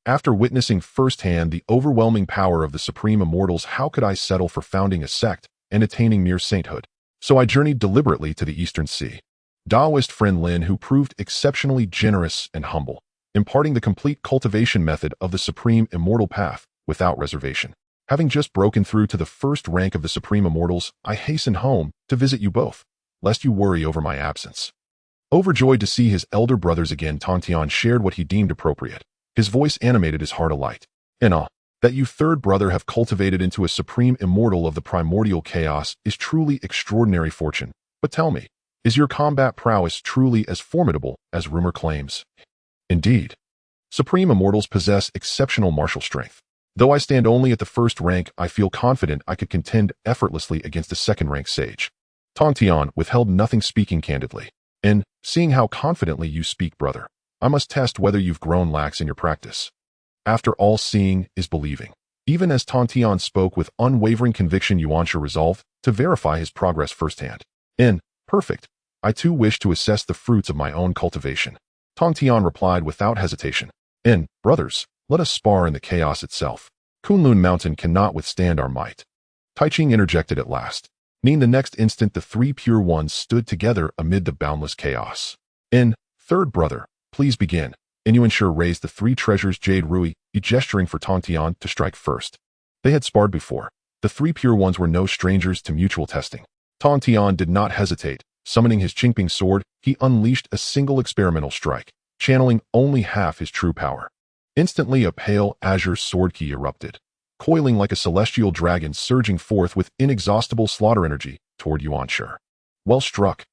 After witnessing firsthand the overwhelming power of the Supreme Immortals, how could I settle for founding a sect and attaining mere sainthood? So I journeyed deliberately to the Eastern Sea. Taoist friend Lin Hu proved exceptionally generous and humble, imparting the complete cultivation method of the Supreme Immortal Path without reservation. Having just broken through to the first rank of the Supreme Immortals, I hastened home to visit you both, lest you worry over my absence. Overjoyed to see his elder brothers again, Tongtian shared what he deemed appropriate. His voice animated, his heart alight. That you, third brother, have cultivated into a Supreme Immortal of the Primordial Chaos is truly extraordinary fortune. But tell me, is your combat prowess truly as formidable as rumor claims? Indeed. Supreme Immortals possess exceptional martial strength. Though I stand only at the first rank, I feel confident I could contend effortlessly against a second-rank sage. Tongtian withheld nothing, speaking candidly. Seeing how confidently you speak, brother, I must test whether you've grown lax in your practice. After all, seeing is believing. Even as Tongtian spoke with unwavering conviction, Yuanshi resolved to verify his progress firsthand. Perfect. I too wish to assess the fruits of my own cultivation. Tongtian replied without hesitation. Brothers, let us spar in the chaos itself. Kunlun Mountain cannot withstand our might. Taiching interjected at last. The next instant, the three pure ones stood together amid the boundless chaos. Third brother, please begin. Yuanshi raised the three treasures Jade Rui, gesturing for Tongtian to strike first. They had sparred before. The three pure ones were no strangers to mutual testing. Tongtian did not hesitate. Summoning his Qingping sword, he unleashed a single experimental strike, channeling only half his true power. Instantly, a pale azure sword key erupted, coiling like a celestial dragon, surging forth with inexhaustible slaughter energy toward Yuanshi. Well struck.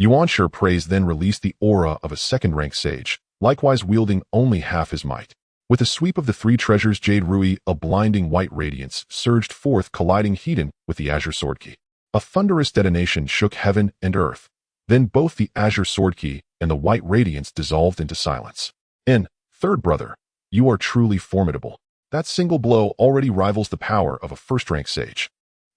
Yuanshi praised, then released the aura of a second-rank sage, likewise wielding only half his might. With a sweep of the three treasures Jade Rui, a blinding white radiance surged forth, colliding heat with the azure sword key. A thunderous detonation shook heaven and earth. Then both the azure sword key and the white radiance dissolved into silence. Third brother, you are truly formidable. That single blow already rivals the power of a first-rank sage.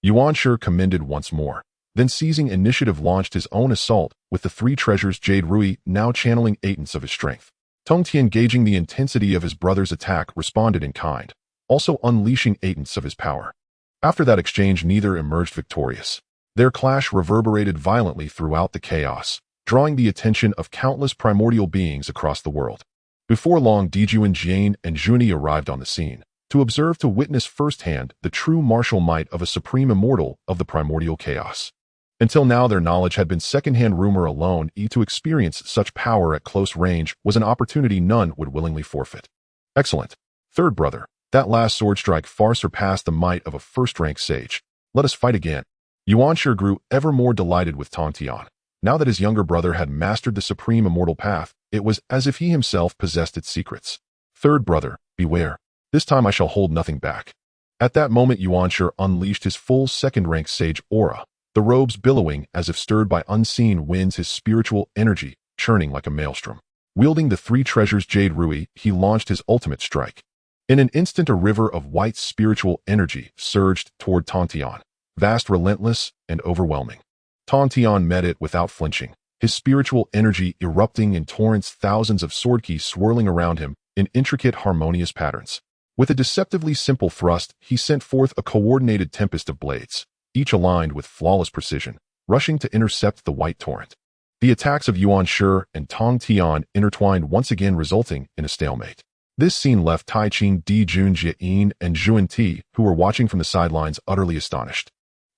Yuanshi commended once more. Then, seizing initiative, launched his own assault with the three treasures Jade Rui, now channeling 8/10 of his strength. Tongtian, gauging the intensity of his brother's attack, responded in kind, also unleashing 8/10 of his power. After that exchange, neither emerged victorious. Their clash reverberated violently throughout the chaos, drawing the attention of countless primordial beings across the world. Before long, Dijuan, Jian, and Juni arrived on the scene, to witness firsthand the true martial might of a Supreme Immortal of the Primordial Chaos. Until now, their knowledge had been secondhand rumor alone. To experience such power at close range was an opportunity none would willingly forfeit. Excellent. Third brother, that last sword strike far surpassed the might of a first-rank sage. Let us fight again. Yuanshi grew ever more delighted with Tongtian. Now that his younger brother had mastered the Supreme Immortal Path, it was as if he himself possessed its secrets. Third brother, beware. This time I shall hold nothing back. At that moment, Yuanshi unleashed his full second-rank sage aura, the robes billowing as if stirred by unseen winds, his spiritual energy churning like a maelstrom. Wielding the three treasures Jade Rui, he launched his ultimate strike. In an instant, a river of white spiritual energy surged toward Tongtian, vast, relentless, and overwhelming. Tongtian met it without flinching, his spiritual energy erupting in torrents, thousands of sword keys swirling around him in intricate, harmonious patterns. With a deceptively simple thrust, he sent forth a coordinated tempest of blades, each aligned with flawless precision, rushing to intercept the white torrent. The attacks of Yuan Shi and Tong Tian intertwined once again, resulting in a stalemate. This scene left Tai Ching, Di Jun Jieyin, and Zhuan Ti, who were watching from the sidelines, utterly astonished.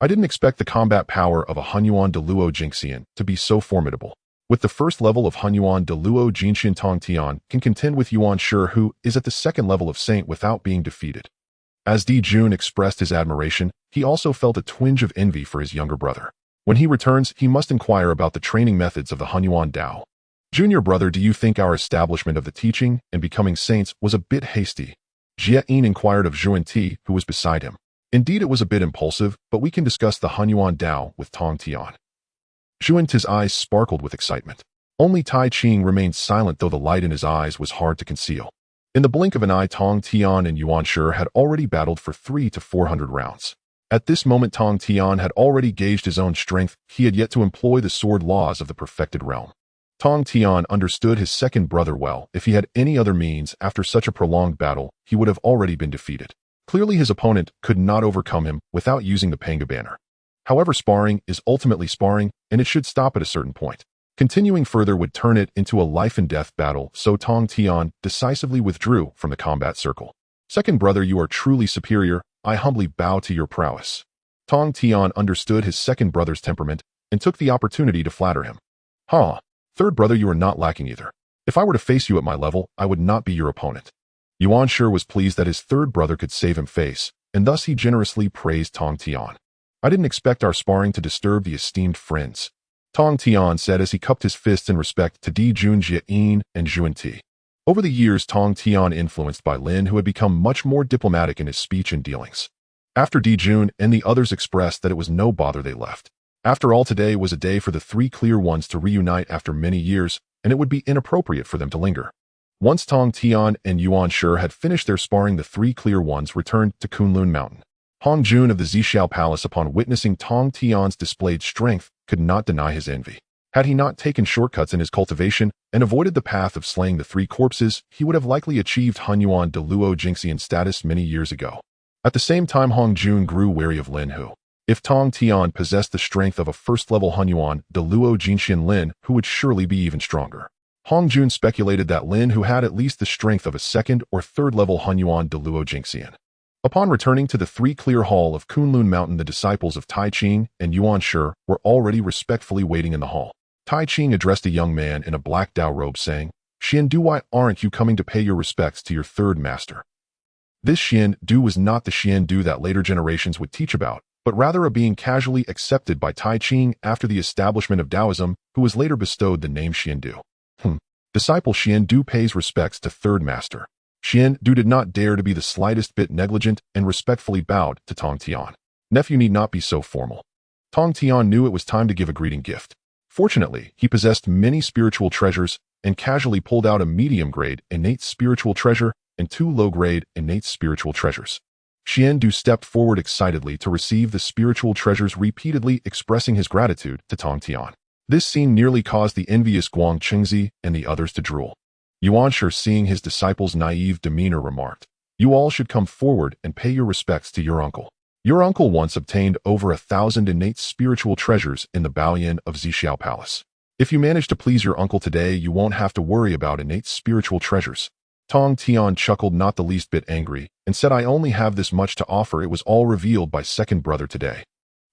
I didn't expect the combat power of a Hunyuan de Luo Jingxian to be so formidable. With the first level of Hunyuan de Luo Jinxian, Tong Tian can contend with Yuan Shi, who is at the second level of Saint, without being defeated. As Di Jun expressed his admiration, he also felt a twinge of envy for his younger brother. When he returns, he must inquire about the training methods of the Hunyuan Dao. Junior brother, do you think our establishment of the teaching and becoming saints was a bit hasty? Jieyin inquired of Zhuan Ti, who was beside him. Indeed, it was a bit impulsive, but we can discuss the Hunyuan Dao with Tong Tian. Zhuan Ti's eyes sparkled with excitement. Only Tai Ching remained silent, though the light in his eyes was hard to conceal. In the blink of an eye, Tong Tian and Yuan Shi had already battled for 300 to 400 rounds. At this moment, Tong Tian had already gauged his own strength. He had yet to employ the sword laws of the perfected realm. Tong Tian understood his second brother well. If he had any other means, after such a prolonged battle, he would have already been defeated. Clearly, his opponent could not overcome him without using the Panga banner. However, sparring is ultimately sparring, and it should stop at a certain point. Continuing further would turn it into a life-and-death battle, so Tong Tian decisively withdrew from the combat circle. Second brother, you are truly superior. I humbly bow to your prowess. Tong Tian understood his second brother's temperament and took the opportunity to flatter him. Third brother, you are not lacking either. If I were to face you at my level, I would not be your opponent. Yuan Shi was pleased that his third brother could save him face, and thus he generously praised Tong Tian. I didn't expect our sparring to disturb the esteemed friends, Tong Tian said as he cupped his fists in respect to Di Jun Jieyin and Zhuan Ti. Over the years, Tong Tian influenced by Lin, who had become much more diplomatic in his speech and dealings. After Di Jun and the others expressed that it was no bother, they left. After all, today was a day for the three clear ones to reunite after many years, and it would be inappropriate for them to linger. Once Tong Tian and Yuan Shi had finished their sparring, the three clear ones returned to Kunlun Mountain. Hong Jun of the Zhixiao Palace, upon witnessing Tong Tian's displayed strength, could not deny his envy. Had he not taken shortcuts in his cultivation and avoided the path of slaying the three corpses, he would have likely achieved Hunyuan de Luo Jingxian status many years ago. At the same time, Hong Jun grew wary of Lin Hu. If Tong Tian possessed the strength of a first-level Hunyuan de Luo Jingxian, Lin Hu would surely be even stronger. Hong Jun speculated that Lin Hu had at least the strength of a second or third-level Hunyuan de Luo Jingxian. Upon returning to the three-clear hall of Kunlun Mountain, the disciples of Tai Ching and Yuan Shi were already respectfully waiting in the hall. Tai Ching addressed a young man in a black Dao robe, saying, "Xian Du, why aren't you coming to pay your respects to your third master?" This Xian Du was not the Xian Du that later generations would teach about, but rather a being casually accepted by Tai Ching after the establishment of Taoism, who was later bestowed the name Xian Du. Disciple Xian Du pays respects to third master. Xian Du did not dare to be the slightest bit negligent and respectfully bowed to Tong Tian. "Nephew need not be so formal." Tong Tian knew it was time to give a greeting gift. Fortunately, he possessed many spiritual treasures and casually pulled out a medium-grade innate spiritual treasure and 2 low-grade innate spiritual treasures. Xian Du stepped forward excitedly to receive the spiritual treasures, repeatedly expressing his gratitude to Tong Tian. This scene nearly caused the envious Guang Qingzi and the others to drool. Yuan Shi, seeing his disciple's naive demeanor, remarked, "You all should come forward and pay your respects to your uncle. Your uncle once obtained over 1,000 innate spiritual treasures in the Baoyan of Zhixiao Palace. If you manage to please your uncle today, you won't have to worry about innate spiritual treasures." Tong Tian chuckled, not the least bit angry, and said, "I only have this much to offer. It was all revealed by second brother today."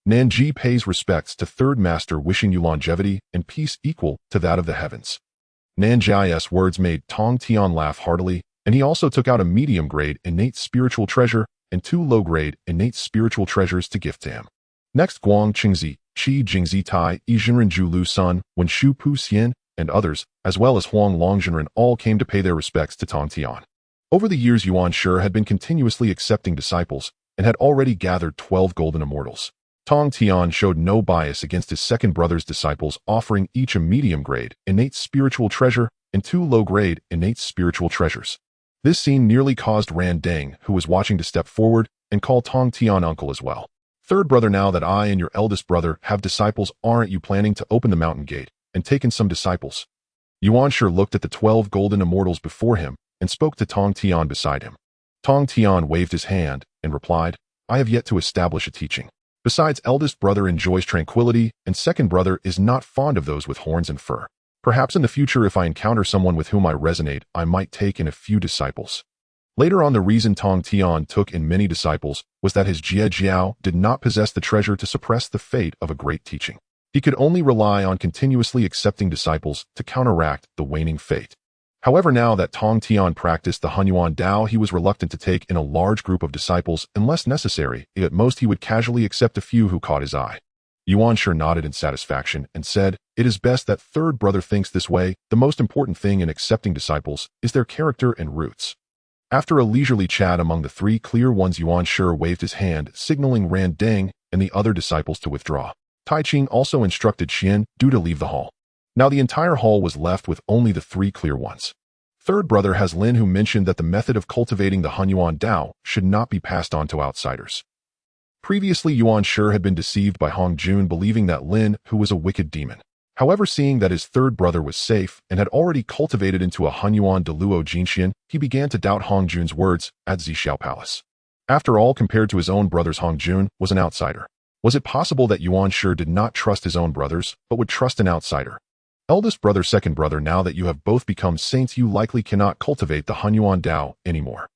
Nanji pays respects to third master, wishing you longevity and peace equal to that of the heavens. Nanji's words made Tong Tian laugh heartily, and he also took out a medium-grade innate spiritual treasure and 2 low-grade innate spiritual treasures to gift to him. Next, Guang Qingzi, Qi Jingzi Tai, Yizhenren Zhu Lu Sun, Wen Shu Pu Xian, and others, as well as Huang Longzhenren, all came to pay their respects to Tong Tian. Over the years, Yuan Shi had been continuously accepting disciples and had already gathered 12 golden immortals. Tong Tian showed no bias against his second brother's disciples, offering each a medium-grade innate spiritual treasure and 2 low-grade innate spiritual treasures. This scene nearly caused Ran Deng, who was watching, to step forward and call Tong Tian uncle as well. "Third brother, now that I and your eldest brother have disciples, aren't you planning to open the mountain gate and taken some disciples. Yuanshi looked at the 12 golden immortals before him and spoke to Tong Tian beside him. Tong Tian waved his hand and replied, I have yet to establish a teaching. Besides, eldest brother enjoys tranquility, and second brother is not fond of those with horns and fur. Perhaps in the future, if I encounter someone with whom I resonate, I might take in a few disciples. Later on, the reason Tong Tian took in many disciples was that his Jie Jiao did not possess the treasure to suppress the fate of a great teaching. He could only rely on continuously accepting disciples to counteract the waning fate. However, now that Tong Tian practiced the Hunyuan Dao, he was reluctant to take in a large group of disciples unless necessary. At most, he would casually accept a few who caught his eye. Yuanshi nodded in satisfaction and said, It is best that third brother thinks this way. The most important thing in accepting disciples is their character and roots. After a leisurely chat among the three clear ones, Yuanshi waved his hand, signaling Ran Deng and the other disciples to withdraw. Tai Ching also instructed Xian Du to leave the hall. Now the entire hall was left with only the three clear ones. Third brother has Lin Hu mentioned that the method of cultivating the Hunyuan Dao should not be passed on to outsiders. Previously, Yuanshi had been deceived by Hong Jun, believing that Lin Hu was a wicked demon. However, seeing that his third brother was safe and had already cultivated into a Hunyuan Deluo Jinxian, he began to doubt Hong Jun's words at Zixiao Palace. After all, compared to his own brothers, Hong Jun was an outsider. Was it possible that Yuanshi did not trust his own brothers, but would trust an outsider? Eldest brother, second brother, now that you have both become saints, you likely cannot cultivate the Hunyuan Dao anymore.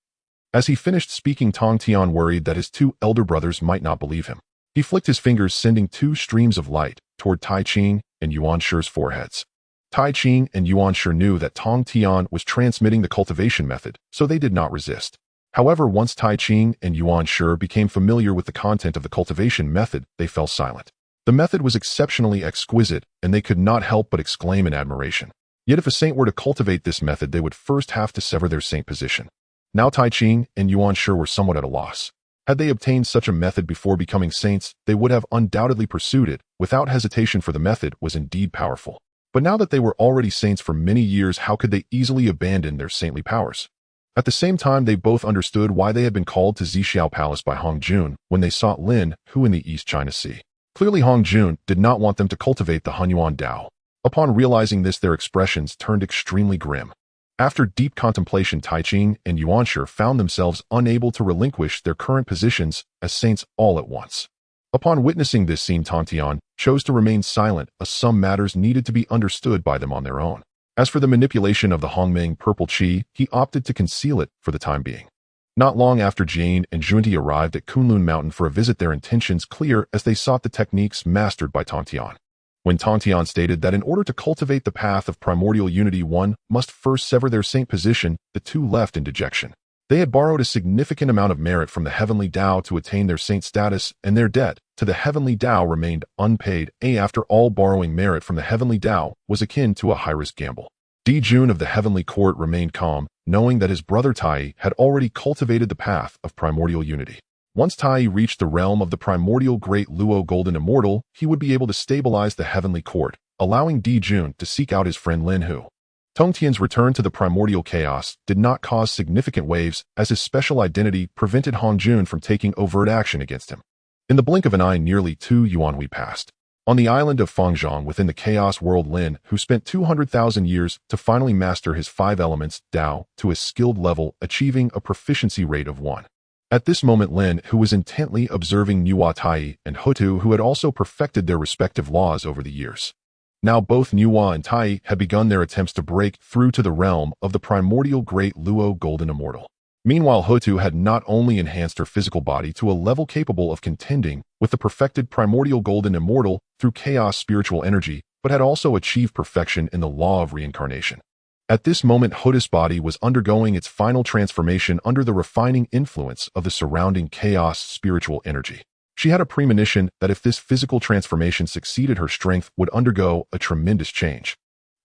As he finished speaking, Tong Tian worried that his two elder brothers might not believe him. He flicked his fingers, sending two streams of light toward Tai Ching and Yuanshi's foreheads. Tai Ching and Yuanshi knew that Tong Tian was transmitting the cultivation method, so they did not resist. However, once Tai Ching and Yuanshi became familiar with the content of the cultivation method, they fell silent. The method was exceptionally exquisite, and they could not help but exclaim in admiration. Yet if a saint were to cultivate this method, they would first have to sever their saint position. Now Tai Ching and Yuanshi were somewhat at a loss. Had they obtained such a method before becoming saints, they would have undoubtedly pursued it without hesitation, for the method was indeed powerful. But now that they were already saints for many years, how could they easily abandon their saintly powers? At the same time, they both understood why they had been called to Zixiao Palace by Hong Jun when they sought Lin Hu in the East China Sea. Clearly, Hong Jun did not want them to cultivate the Hunyuan Dao. Upon realizing this, their expressions turned extremely grim. After deep contemplation, Tai Ching and Yuanshi found themselves unable to relinquish their current positions as saints all at once. Upon witnessing this scene, Tong Tian chose to remain silent, as some matters needed to be understood by them on their own. As for the manipulation of the Hongmeng purple qi, he opted to conceal it for the time being. Not long after, Jane and Junti arrived at Kunlun Mountain for a visit, their intentions clear as they sought the techniques mastered by Tong Tian. When Tong Tian stated that in order to cultivate the path of primordial unity, one must first sever their saint position, the two left in dejection. They had borrowed a significant amount of merit from the Heavenly Dao to attain their saint status, and their debt to the Heavenly Dao remained unpaid. After all, borrowing merit from the Heavenly Dao was akin to a high-risk gamble. Di Jun of the Heavenly Court remained calm, knowing that his brother Tai had already cultivated the path of primordial unity. Once Tai reached the realm of the primordial Great Luo Golden Immortal, he would be able to stabilize the Heavenly Court, allowing Di Jun to seek out his friend Lin Hu. Tong Tian's return to the Primordial Chaos did not cause significant waves, as his special identity prevented Hong Jun from taking overt action against him. In the blink of an eye, nearly 2 yuanhui passed. On the island of Fangzhong within the Chaos world, Lin Hu spent 200,000 years to finally master his 5 elements, Dao, to a skilled level, achieving a proficiency rate of 1. At this moment, Lin Hu was intently observing Nuwa Tai and Hutu, who had also perfected their respective laws over the years. Now both Nuwa and Tai had begun their attempts to break through to the realm of the primordial Great Luo Golden Immortal. Meanwhile, Hutu had not only enhanced her physical body to a level capable of contending with the perfected primordial Golden Immortal through chaos spiritual energy, but had also achieved perfection in the law of reincarnation. At this moment, Hutu's body was undergoing its final transformation under the refining influence of the surrounding chaos spiritual energy. She had a premonition that if this physical transformation succeeded, her strength would undergo a tremendous change.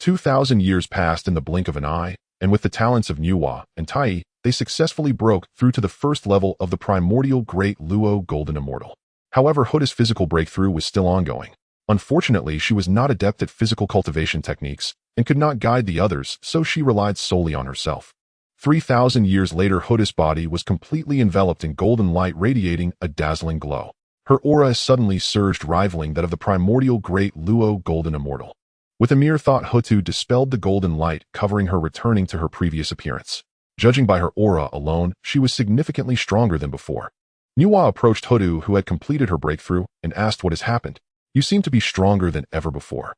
2,000 years passed in the blink of an eye, and with the talents of Nuwa and Tai, they successfully broke through to the first level of the primordial Great Luo Golden Immortal. However, Hutu's physical breakthrough was still ongoing. Unfortunately, she was not adept at physical cultivation techniques and could not guide the others, so she relied solely on herself. 3,000 years later, Hutu's body was completely enveloped in golden light, radiating a dazzling glow. Her aura suddenly surged, rivaling that of the primordial Great Luo Golden Immortal. With a mere thought, Hutu dispelled the golden light covering her, returning to her previous appearance. Judging by her aura alone, she was significantly stronger than before. Nuwa approached Hutu, who had completed her breakthrough, and asked what has happened. You seem to be stronger than ever before.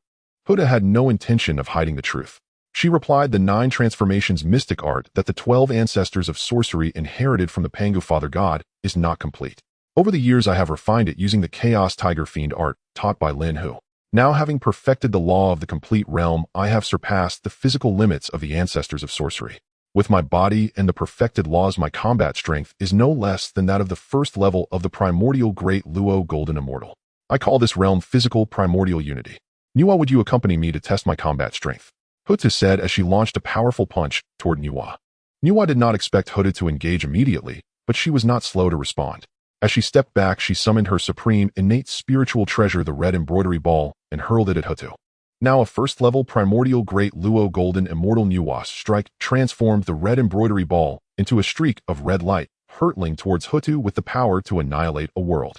Hutu had no intention of hiding the truth. She replied, the 9 transformations mystic art that the 12 ancestors of sorcery inherited from the Pangu Father God is not complete. Over the years I have refined it using the Chaos Tiger Fiend art taught by Lin Hu. Now having perfected the law of the complete realm, I have surpassed the physical limits of the ancestors of sorcery. With my body and the perfected laws, my combat strength is no less than that of the first level of the primordial Great Luo Golden Immortal. I call this realm physical primordial unity. Nuwa, would you accompany me to test my combat strength? Hutu said as she launched a powerful punch toward Nuwa. Nuwa did not expect Hutu to engage immediately, but she was not slow to respond. As she stepped back, she summoned her supreme, innate spiritual treasure, the red embroidery ball, and hurled it at Hutu. Now a first-level primordial Great Luo Golden Immortal Nuwa's strike transformed the red embroidery ball into a streak of red light, hurtling towards Hutu with the power to annihilate a world.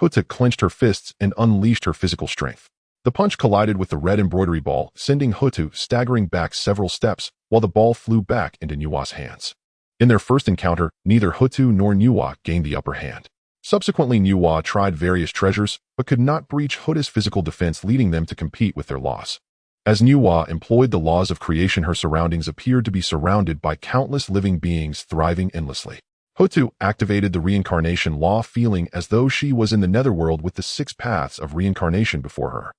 Hutu clenched her fists and unleashed her physical strength. The punch collided with the red embroidery ball, sending Hutu staggering back several steps, while the ball flew back into Nuwa's hands. In their first encounter, neither Hutu nor Nuwa gained the upper hand. Subsequently, Nuwa tried various treasures, but could not breach Hutu's physical defense, leading them to compete with their laws. As Nuwa employed the laws of creation, her surroundings appeared to be surrounded by countless living beings thriving endlessly. Hutu activated the reincarnation law, feeling as though she was in the netherworld with the 6 paths of reincarnation before her.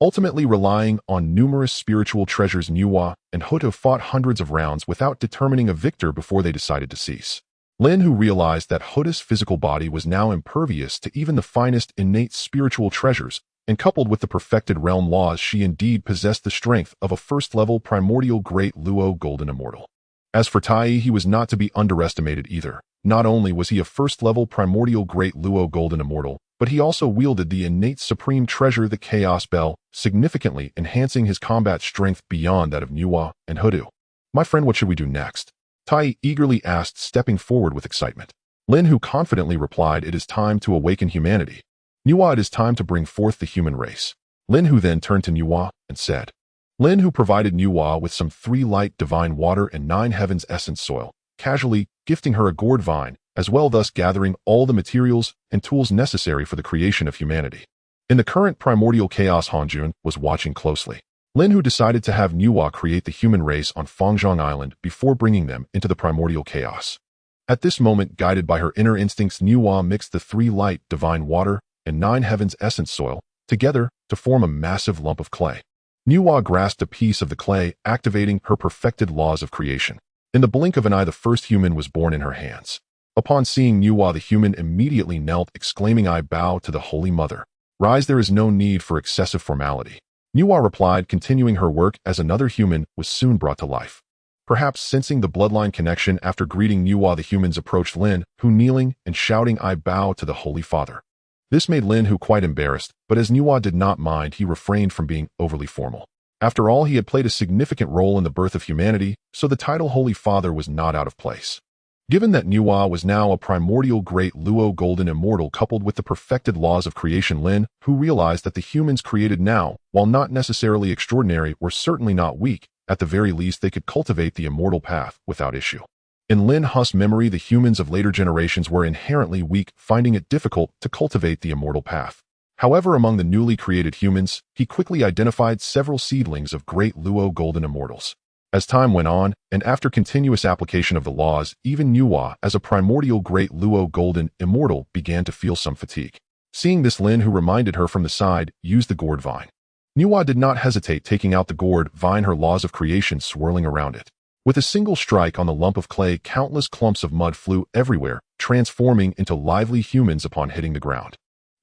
Ultimately relying on numerous spiritual treasures, Nuwa and Hutu fought hundreds of rounds without determining a victor before they decided to cease. Lin Hu realized that Hutu's physical body was now impervious to even the finest innate spiritual treasures, and coupled with the perfected realm laws, she indeed possessed the strength of a first-level primordial Great Luo Golden Immortal. As for Tai, he was not to be underestimated either. Not only was he a first-level primordial Great Luo Golden Immortal, but he also wielded the innate supreme treasure, the Chaos Bell, significantly enhancing his combat strength beyond that of Nuwa and Hutu. My friend, what should we do next? Tai eagerly asked, stepping forward with excitement. Lin Hu confidently replied, it is time to awaken humanity. Nuwa, it is time to bring forth the human race. Lin Hu then turned to Nuwa and said. Lin Hu provided Nuwa with some 3 light divine water and 9 heavens essence soil, casually gifting her a gourd vine, as well, thus gathering all the materials and tools necessary for the creation of humanity. In the current primordial chaos, Hanjun was watching closely. Lin Hu decided to have Nuwa create the human race on Fangzhong Island before bringing them into the primordial chaos. At this moment, guided by her inner instincts, Nuwa mixed the 3 light divine water and 9 heavens essence soil together to form a massive lump of clay. Nuwa grasped a piece of the clay, activating her perfected laws of creation. In the blink of an eye, the first human was born in her hands. Upon seeing Nuwa, the human immediately knelt, exclaiming, I bow to the Holy Mother. Rise, there is no need for excessive formality. Nuwa replied, continuing her work as another human was soon brought to life. Perhaps sensing the bloodline connection, after greeting Nuwa, the humans approached Lin Hu, kneeling and shouting, I bow to the Holy Father. This made Lin Hu quite embarrassed, but as Nuwa did not mind, he refrained from being overly formal. After all, he had played a significant role in the birth of humanity, so the title Holy Father was not out of place. Given that Nuwa was now a primordial Great Luo Golden Immortal, coupled with the perfected laws of creation, Lin Hu realized that the humans created now, while not necessarily extraordinary, were certainly not weak. At the very least, they could cultivate the immortal path without issue. In Lin Hu's memory, the humans of later generations were inherently weak, finding it difficult to cultivate the immortal path. However, among the newly created humans, he quickly identified several seedlings of Great Luo Golden Immortals. As time went on, and after continuous application of the laws, even Nuwa, as a primordial Great Luo Golden Immortal, began to feel some fatigue. Seeing this, Lin Hu reminded her from the side, use the gourd vine. Nuwa did not hesitate, taking out the gourd vine, her laws of creation swirling around it. With a single strike on the lump of clay, countless clumps of mud flew everywhere, transforming into lively humans upon hitting the ground.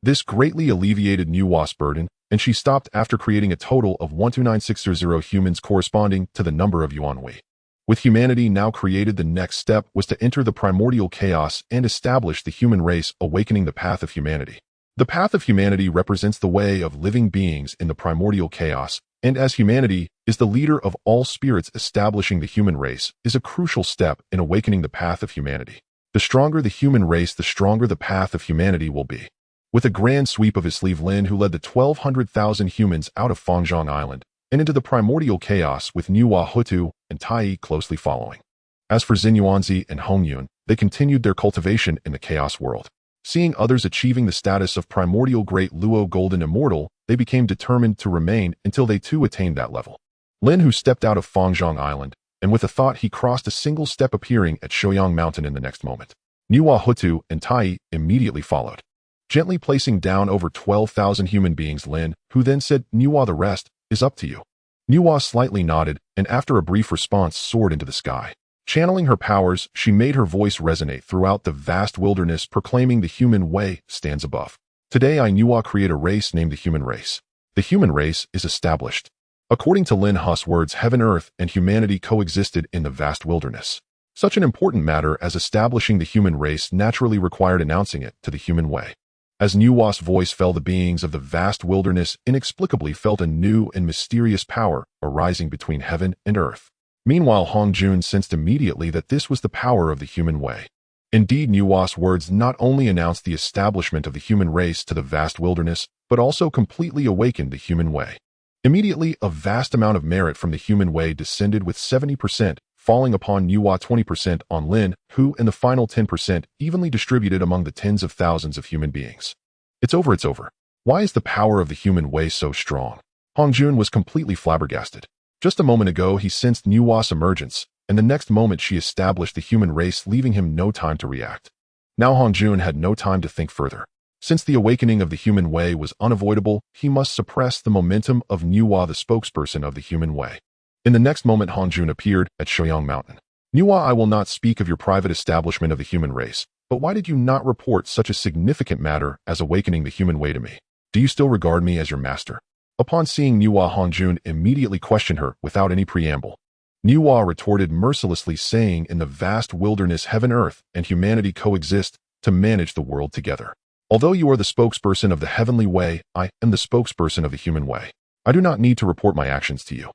This greatly alleviated Nuwa's burden, and she stopped after creating a total of 129600 humans, corresponding to the number of Yuanhui. With humanity now created, the next step was to enter the primordial chaos and establish the human race, awakening the path of humanity. The path of humanity represents the way of living beings in the primordial chaos, and as humanity is the leader of all spirits, establishing the human race is a crucial step in awakening the path of humanity. The stronger the human race, the stronger the path of humanity will be. With a grand sweep of his sleeve, Lin Hu led the 1,200,000 humans out of Fangzhong Island, and into the Primordial Chaos with Nuwa Hutu and Tai closely following. As for Xinyuanzi and Hongyun, they continued their cultivation in the Chaos world. Seeing others achieving the status of Primordial Great Luo Golden Immortal, they became determined to remain until they too attained that level. Lin Hu stepped out of Fangzhong Island, and with a thought he crossed a single step appearing at Shouyang Mountain in the next moment. Nuwa Hutu and Tai immediately followed. Gently placing down over 12,000 human beings, Lin Hu then said, "Nuwa, the rest is up to you." Nuwa slightly nodded, and after a brief response soared into the sky. Channeling her powers, she made her voice resonate throughout the vast wilderness, proclaiming the human way stands above. Today I Nuwa create a race named the human race. The human race is established. According to Lin Hu's words, heaven, earth, and humanity coexisted in the vast wilderness. Such an important matter as establishing the human race naturally required announcing it to the human way. As Nuwa's voice fell, the beings of the vast wilderness inexplicably felt a new and mysterious power arising between heaven and earth. Meanwhile, Hongjun sensed immediately that this was the power of the human way. Indeed, Nuwa's words not only announced the establishment of the human race to the vast wilderness, but also completely awakened the human way. Immediately, a vast amount of merit from the human way descended, with 70% falling upon Nuwa, 20% on Lin Hu, and the final 10% evenly distributed among the tens of thousands of human beings. It's over, it's over. Why is the power of the human way so strong? Hongjun was completely flabbergasted. Just a moment ago, he sensed Nuwa's emergence, and the next moment she established the human race, leaving him no time to react. Now Hongjun had no time to think further. Since the awakening of the human way was unavoidable, he must suppress the momentum of Nuwa, the spokesperson of the human way. In the next moment, Hongjun appeared at Shouyang Mountain. "Nuwa, I will not speak of your private establishment of the human race, but why did you not report such a significant matter as awakening the human way to me? Do you still regard me as your master?" Upon seeing Nuwa, Hongjun immediately questioned her without any preamble. Nuwa retorted mercilessly, saying, "In the vast wilderness, heaven, earth, and humanity coexist to manage the world together. Although you are the spokesperson of the heavenly way, I am the spokesperson of the human way. I do not need to report my actions to you."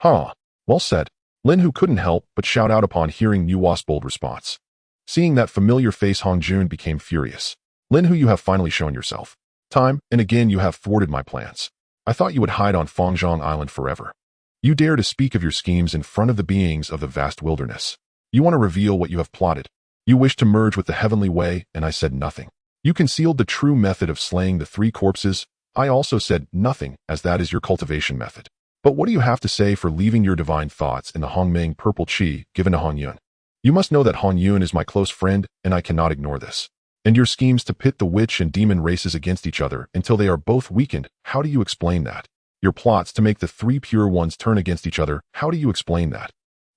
"Huh. Well said." Lin Hu couldn't help but shout out upon hearing Nuwa's bold response. Seeing that familiar face, Hongjun became furious. "Lin Hu, you have finally shown yourself. Time and again you have thwarted my plans. I thought you would hide on Fangzhong Island forever. You dare to speak of your schemes in front of the beings of the vast wilderness. You want to reveal what you have plotted. You wish to merge with the heavenly way, and I said nothing. You concealed the true method of slaying the 3 corpses. I also said nothing, as that is your cultivation method. But what do you have to say for leaving your divine thoughts in the Hongmeng purple chi given to Hongyun? You must know that Hongyun is my close friend, and I cannot ignore this. And your schemes to pit the witch and demon races against each other until they are both weakened, how do you explain that? Your plots to make the 3 pure ones turn against each other, how do you explain that?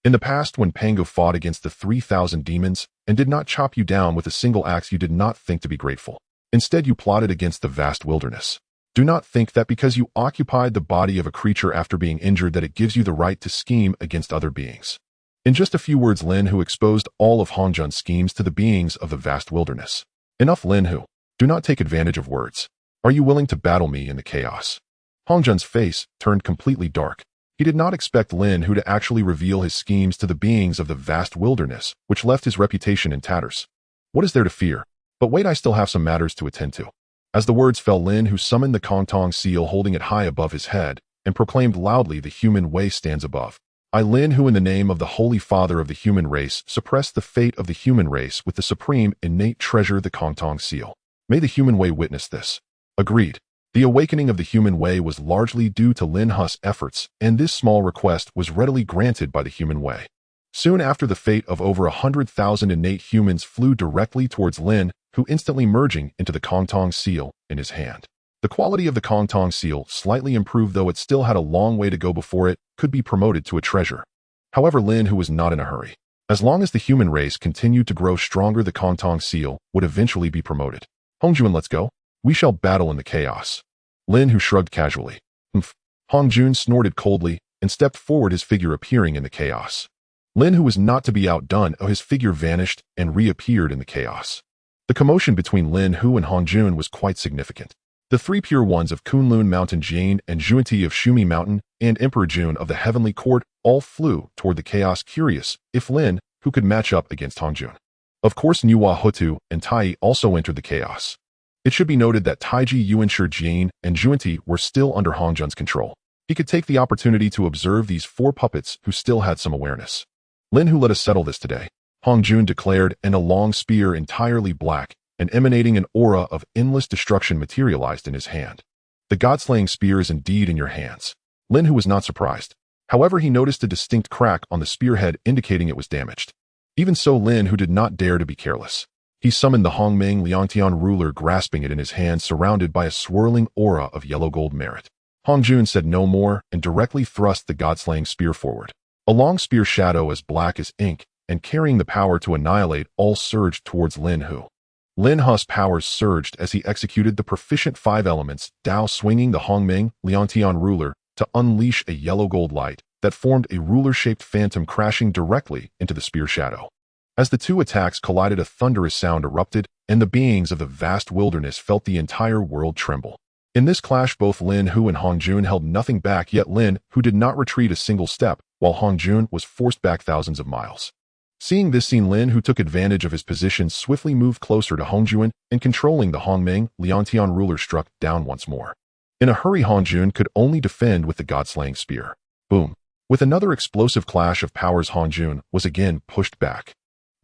In the past, when Pango fought against the 3,000 demons and did not chop you down with a single axe, you did not think to be grateful. Instead, you plotted against the vast wilderness. Do not think that because you occupied the body of a creature after being injured that it gives you the right to scheme against other beings." In just a few words, Lin Hu exposed all of Hongjun's schemes to the beings of the vast wilderness. "Enough, Lin Hu. Do not take advantage of words. Are you willing to battle me in the chaos?" Hongjun's face turned completely dark. He did not expect Lin Hu to actually reveal his schemes to the beings of the vast wilderness, which left his reputation in tatters. What is there to fear? But wait, I still have some matters to attend to. As the words fell, Lin Hu summoned the Kongtong seal, holding it high above his head, and proclaimed loudly, "The human way stands above. I, Lin Hu, in the name of the Holy Father of the human race, suppress the fate of the human race with the supreme innate treasure, the Kongtong seal. May the human way witness this." Agreed. The awakening of the human way was largely due to Lin Hu's efforts, and this small request was readily granted by the human way. Soon after, the fate of over 100,000 innate humans flew directly towards Lin Hu, instantly merging into the Kongtong seal in his hand. The quality of the Kongtong seal slightly improved, though it still had a long way to go before it could be promoted to a treasure. However, Lin Hu was not in a hurry. As long as the human race continued to grow stronger, the Kongtong seal would eventually be promoted. "Hongjun, let's go. We shall battle in the chaos." Lin Hu shrugged casually. "Humph." Hongjun snorted coldly and stepped forward, his figure appearing in the chaos. Lin Hu was not to be outdone, his figure vanished and reappeared in the chaos. The commotion between Lin Hu and Hongjun was quite significant. The 3 pure ones of Kunlun Mountain, Jane and Juanti of Shumi Mountain, and Emperor Jun of the Heavenly Court all flew toward the chaos, curious if Lin Hu could match up against Hongjun. Of course, Nuwa Hutu and Tai also entered the chaos. It should be noted that Taiji, Yuanshir, Jane, and Juanti were still under Hongjun's control. He could take the opportunity to observe these four puppets who still had some awareness. Lin Hu, let us settle this today, Hong Jun declared, and a long spear entirely black and emanating an aura of endless destruction materialized in his hand. The god-slaying spear is indeed in your hands. Lin Hu was not surprised. However, he noticed a distinct crack on the spearhead indicating it was damaged. Even so, Lin Hu did not dare to be careless. He summoned the Hongmeng-Liangtian ruler, grasping it in his hand, surrounded by a swirling aura of yellow gold merit. Hong Jun said no more and directly thrust the god-slaying spear forward. A long spear shadow as black as ink and carrying the power to annihilate all surged towards Lin Hu. Lin Hu's powers surged as he executed the proficient 5 elements Dao, swinging the Hongmeng-Liangtian ruler to unleash a yellow gold light that formed a ruler-shaped phantom, crashing directly into the spear shadow. As the two attacks collided, a thunderous sound erupted, and the beings of the vast wilderness felt the entire world tremble. In this clash, both Lin Hu and Hong Jun held nothing back, yet Lin Hu did not retreat a single step, while Hong Jun was forced back thousands of miles. Seeing this scene, Lin Hu took advantage of his position, swiftly moved closer to Hong Jun, and controlling the Hongmeng-Liangtian ruler, struck down once more. In a hurry, Hong Jun could only defend with the god-slaying spear. Boom! With another explosive clash of powers, Hong Jun was again pushed back.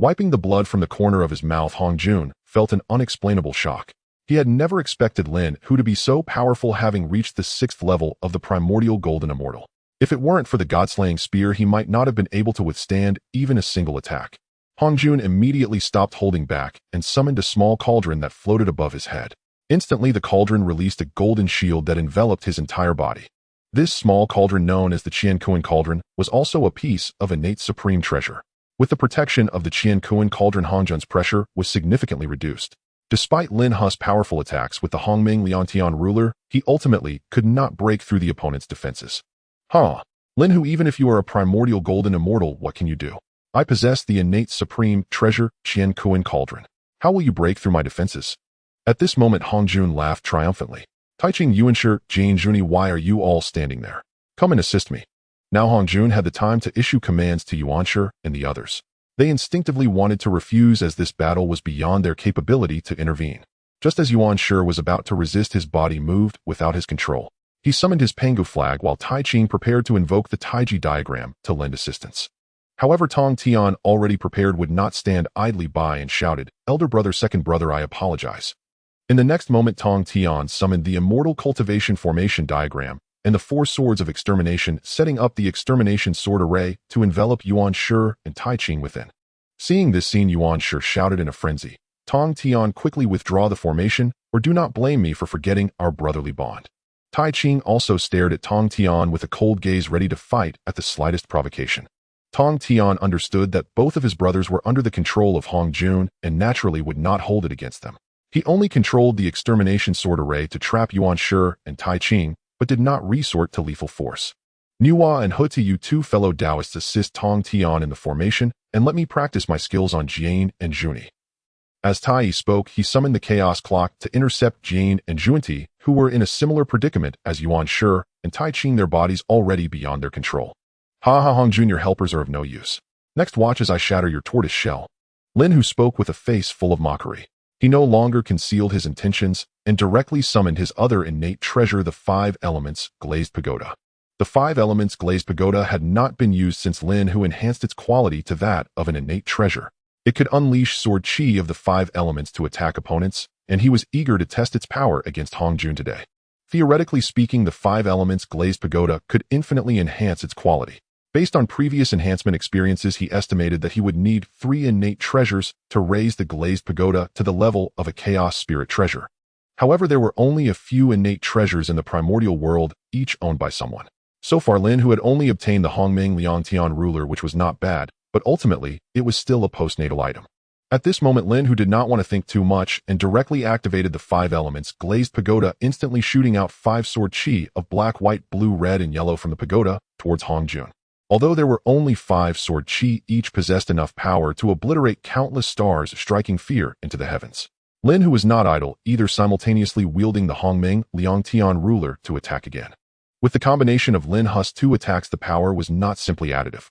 Wiping the blood from the corner of his mouth, Hong Jun felt an unexplainable shock. He had never expected Lin Hu to be so powerful, having reached the 6th level of the Primordial Golden Immortal. If it weren't for the god-slaying spear, he might not have been able to withstand even a single attack. Hong Jun immediately stopped holding back and summoned a small cauldron that floated above his head. Instantly, the cauldron released a golden shield that enveloped his entire body. This small cauldron, known as the Qiankuan Cauldron, was also a piece of innate supreme treasure. With the protection of the Qiankuan Cauldron, Hong Jun's pressure was significantly reduced. Despite Lin Hu's powerful attacks with the Hongmeng-Liangtian ruler, he ultimately could not break through the opponent's defenses. Lin Hu, even if you are a primordial golden immortal, what can you do? I possess the innate supreme treasure, Qiankuan Cauldron. How will you break through my defenses? At this moment, Hong Jun laughed triumphantly. Taiching, Yuanshi, Jane Juni, why are you all standing there? Come and assist me. Now Hong Jun had the time to issue commands to Yuanshi and the others. They instinctively wanted to refuse, as this battle was beyond their capability to intervene. Just as Yuanshi was about to resist, his body moved without his control. He summoned his Pengu flag while Tai Ching prepared to invoke the Taiji diagram to lend assistance. However, Tong Tian, already prepared, would not stand idly by and shouted, "Elder brother, second brother, I apologize." In the next moment, Tong Tian summoned the immortal cultivation formation diagram and the 4 swords of extermination, setting up the extermination sword array to envelop Yuanshi and Tai Ching within. Seeing this scene, Yuanshi shouted in a frenzy, "Tong Tian, quickly withdraw the formation, or do not blame me for forgetting our brotherly bond." Tai Ching also stared at Tong Tian with a cold gaze, ready to fight at the slightest provocation. Tong Tian understood that both of his brothers were under the control of Hong Jun and naturally would not hold it against them. He only controlled the extermination sword array to trap Yuanshi and Tai Ching, but did not resort to lethal force. Nuwa and He, you two fellow Taoists, assist Tong Tian in the formation, and let me practice my skills on Jane and Juni. As Tai spoke, he summoned the chaos clock to intercept Jane and Junti, who were in a similar predicament as Yuanshi and Tai Ching, their bodies already beyond their control. Hong Jun, your helpers are of no use. Next, watch as I shatter your tortoise shell. Lin Hu spoke with a face full of mockery. He no longer concealed his intentions and directly summoned his other innate treasure, the 5 elements Glazed Pagoda. The 5 elements Glazed Pagoda had not been used since Lin Hu enhanced its quality to that of an innate treasure. It could unleash sword chi of the 5 elements to attack opponents, and he was eager to test its power against Hong Jun today. Theoretically speaking, the 5 elements Glazed Pagoda could infinitely enhance its quality. Based on previous enhancement experiences, he estimated that he would need 3 innate treasures to raise the Glazed Pagoda to the level of a Chaos Spirit treasure. However, there were only a few innate treasures in the primordial world, each owned by someone. So far, Lin Hu had only obtained the Hongmeng-Liangtian ruler, which was not bad, but ultimately, it was still a postnatal item. At this moment, Lin Hu did not want to think too much and directly activated the 5 elements Glazed Pagoda, instantly shooting out 5 sword chi of black, white, blue, red, and yellow from the pagoda towards Hong Jun. Although there were only 5 sword chi, each possessed enough power to obliterate countless stars, striking fear into the heavens. Lin Hu was not idle, either, simultaneously wielding the Hongmeng-Liangtian ruler to attack again. With the combination of Lin Hu's 2 attacks, the power was not simply additive.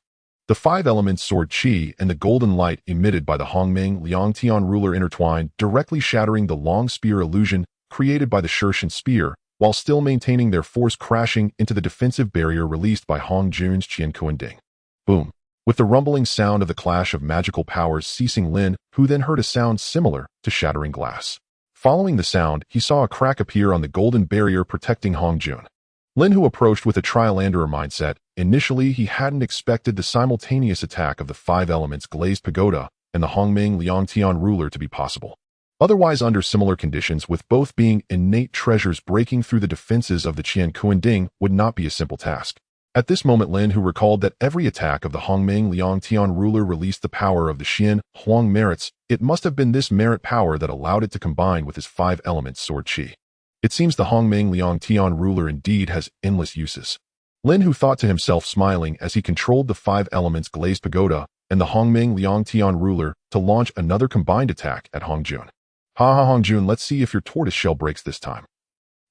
The 5 elements sword chi and the golden light emitted by the Hongmeng-Liangtian ruler intertwined, directly shattering the long spear illusion created by the Shirshan spear while still maintaining their force crashing into the defensive barrier released by Hong Jun's Qian Kuanding. Boom. With the rumbling sound of the clash of magical powers ceasing, Lin Hu then heard a sound similar to shattering glass. Following the sound, he saw a crack appear on the golden barrier protecting Hong Jun. Lin Hu approached with a trial-landerer mindset. Initially, he hadn't expected the simultaneous attack of the five elements Glazed Pagoda and the Hongming Liangtian ruler to be possible. Otherwise, under similar conditions, with both being innate treasures, breaking through the defenses of the Qian Kuanding would not be a simple task. At this moment, Lin Hu recalled that every attack of the Hongming Liangtian ruler released the power of the Qian Huang merits. It must have been this merit power that allowed it to combine with his five elements sword qi. It seems the Hongming Liangtian ruler indeed has endless uses. Lin Hu thought to himself, smiling as he controlled the five elements Glazed Pagoda and the Hongming Liangtian ruler to launch another combined attack at Hong Jun. Ha ha, Hong Jun, let's see if your tortoise shell breaks this time.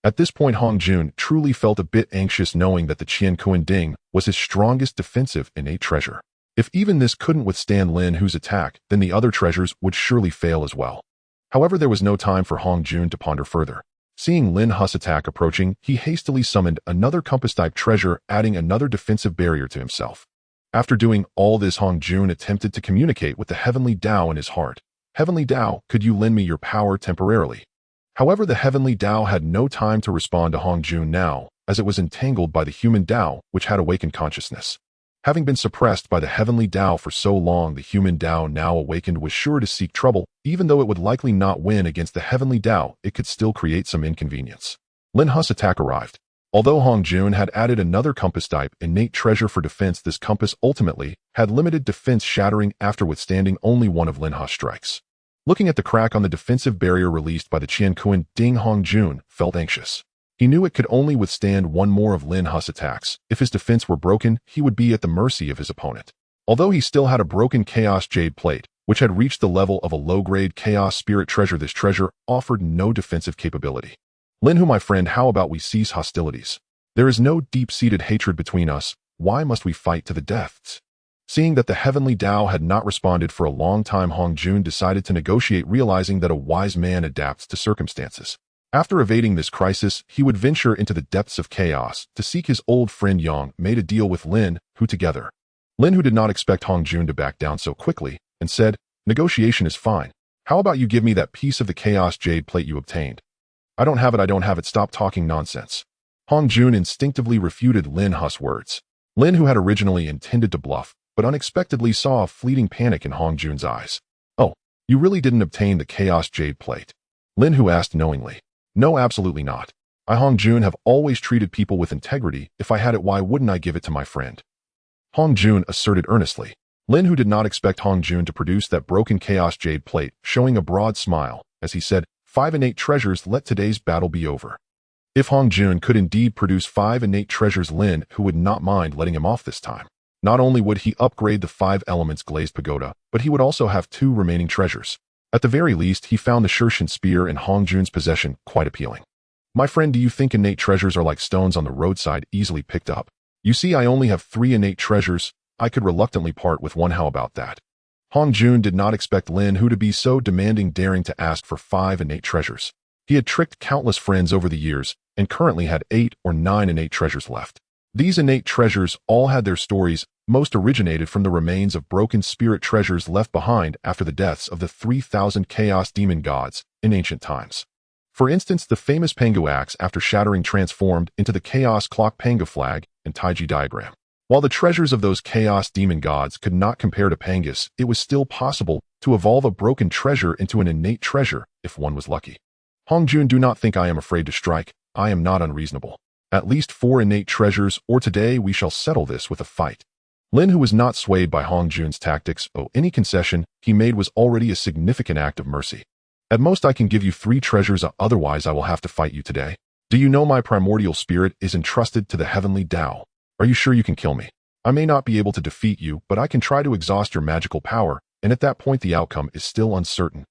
At this point, Hong Jun truly felt a bit anxious, knowing that the Qian Kuanding was his strongest defensive innate treasure. If even this couldn't withstand Lin Hu's attack, then the other treasures would surely fail as well. However, there was no time for Hong Jun to ponder further. Seeing Lin Hu's attack approaching, he hastily summoned another compass-type treasure, adding another defensive barrier to himself. After doing all this, Hong Jun attempted to communicate with the Heavenly Dao in his heart. Heavenly Dao, could you lend me your power temporarily? However, the Heavenly Dao had no time to respond to Hong Jun now, as it was entangled by the human Dao, which had awakened consciousness. Having been suppressed by the Heavenly Dao for so long, the human Dao now awakened was sure to seek trouble. Even though it would likely not win against the Heavenly Dao, it could still create some inconvenience. Lin Hu's attack arrived. Although Hong Jun had added another compass-type innate treasure for defense, this compass ultimately had limited defense, shattering after withstanding only one of Lin Hu's strikes. Looking at the crack on the defensive barrier released by the Qian Kuanding, Hong Jun felt anxious. He knew it could only withstand one more of Lin Hu's attacks. If his defense were broken, he would be at the mercy of his opponent. Although he still had a broken Chaos Jade Plate, which had reached the level of a low-grade Chaos Spirit treasure, this treasure offered no defensive capability. Lin Hu, my friend, how about we cease hostilities? There is no deep-seated hatred between us. Why must we fight to the deaths? Seeing that the Heavenly Dao had not responded for a long time, Hong Jun decided to negotiate, realizing that a wise man adapts to circumstances. After evading this crisis, he would venture into the depths of chaos to seek his old friend Yang, made a deal with Lin Hu together. Lin Hu did not expect Hong Jun to back down so quickly and said, "Negotiation is fine. How about you give me that piece of the Chaos Jade Plate you obtained?" I don't have it, stop talking nonsense. Hong Jun instinctively refuted Lin Hu's words. Lin Hu had originally intended to bluff, but unexpectedly saw a fleeting panic in Hong Jun's eyes. "Oh, you really didn't obtain the Chaos Jade Plate?" Lin Hu asked knowingly. "No, absolutely not. I, Hong Jun, have always treated people with integrity. If I had it, why wouldn't I give it to my friend?" Hong Jun asserted earnestly. Lin Hu did not expect Hong Jun to produce that broken Chaos Jade Plate, showing a broad smile as he said, "5 innate treasures, let today's battle be over." If Hong Jun could indeed produce 5 innate treasures, Lin Hu would not mind letting him off this time. Not only would he upgrade the 5 elements Glazed Pagoda, but he would also have 2 remaining treasures. At the very least, he found the Shirshan Spear in Hong Jun's possession quite appealing. "My friend, do you think innate treasures are like stones on the roadside, easily picked up? You see, I only have 3 innate treasures. I could reluctantly part with one. How about that?" Hong Jun did not expect Lin Hu to be so demanding, daring to ask for 5 innate treasures. He had tricked countless friends over the years and currently had 8 or 9 innate treasures left. These innate treasures all had their stories. Most originated from the remains of broken spirit treasures left behind after the deaths of the 3,000 chaos demon gods in ancient times. For instance, the famous Pangu axe, after shattering, transformed into the chaos clock Panga flag and Taiji diagram. While the treasures of those chaos demon gods could not compare to Pangus, it was still possible to evolve a broken treasure into an innate treasure if one was lucky. Hong Jun, do not think I am afraid to strike. I am not unreasonable. At least 4 innate treasures, or today we shall settle this with a fight. Lin Hu was not swayed by Hong Jun's tactics. Any concession he made was already a significant act of mercy. "At most I can give you 3 treasures, otherwise I will have to fight you today. Do you know my primordial spirit is entrusted to the Heavenly Dao? Are you sure you can kill me? I may not be able to defeat you, but I can try to exhaust your magical power, and at that point the outcome is still uncertain."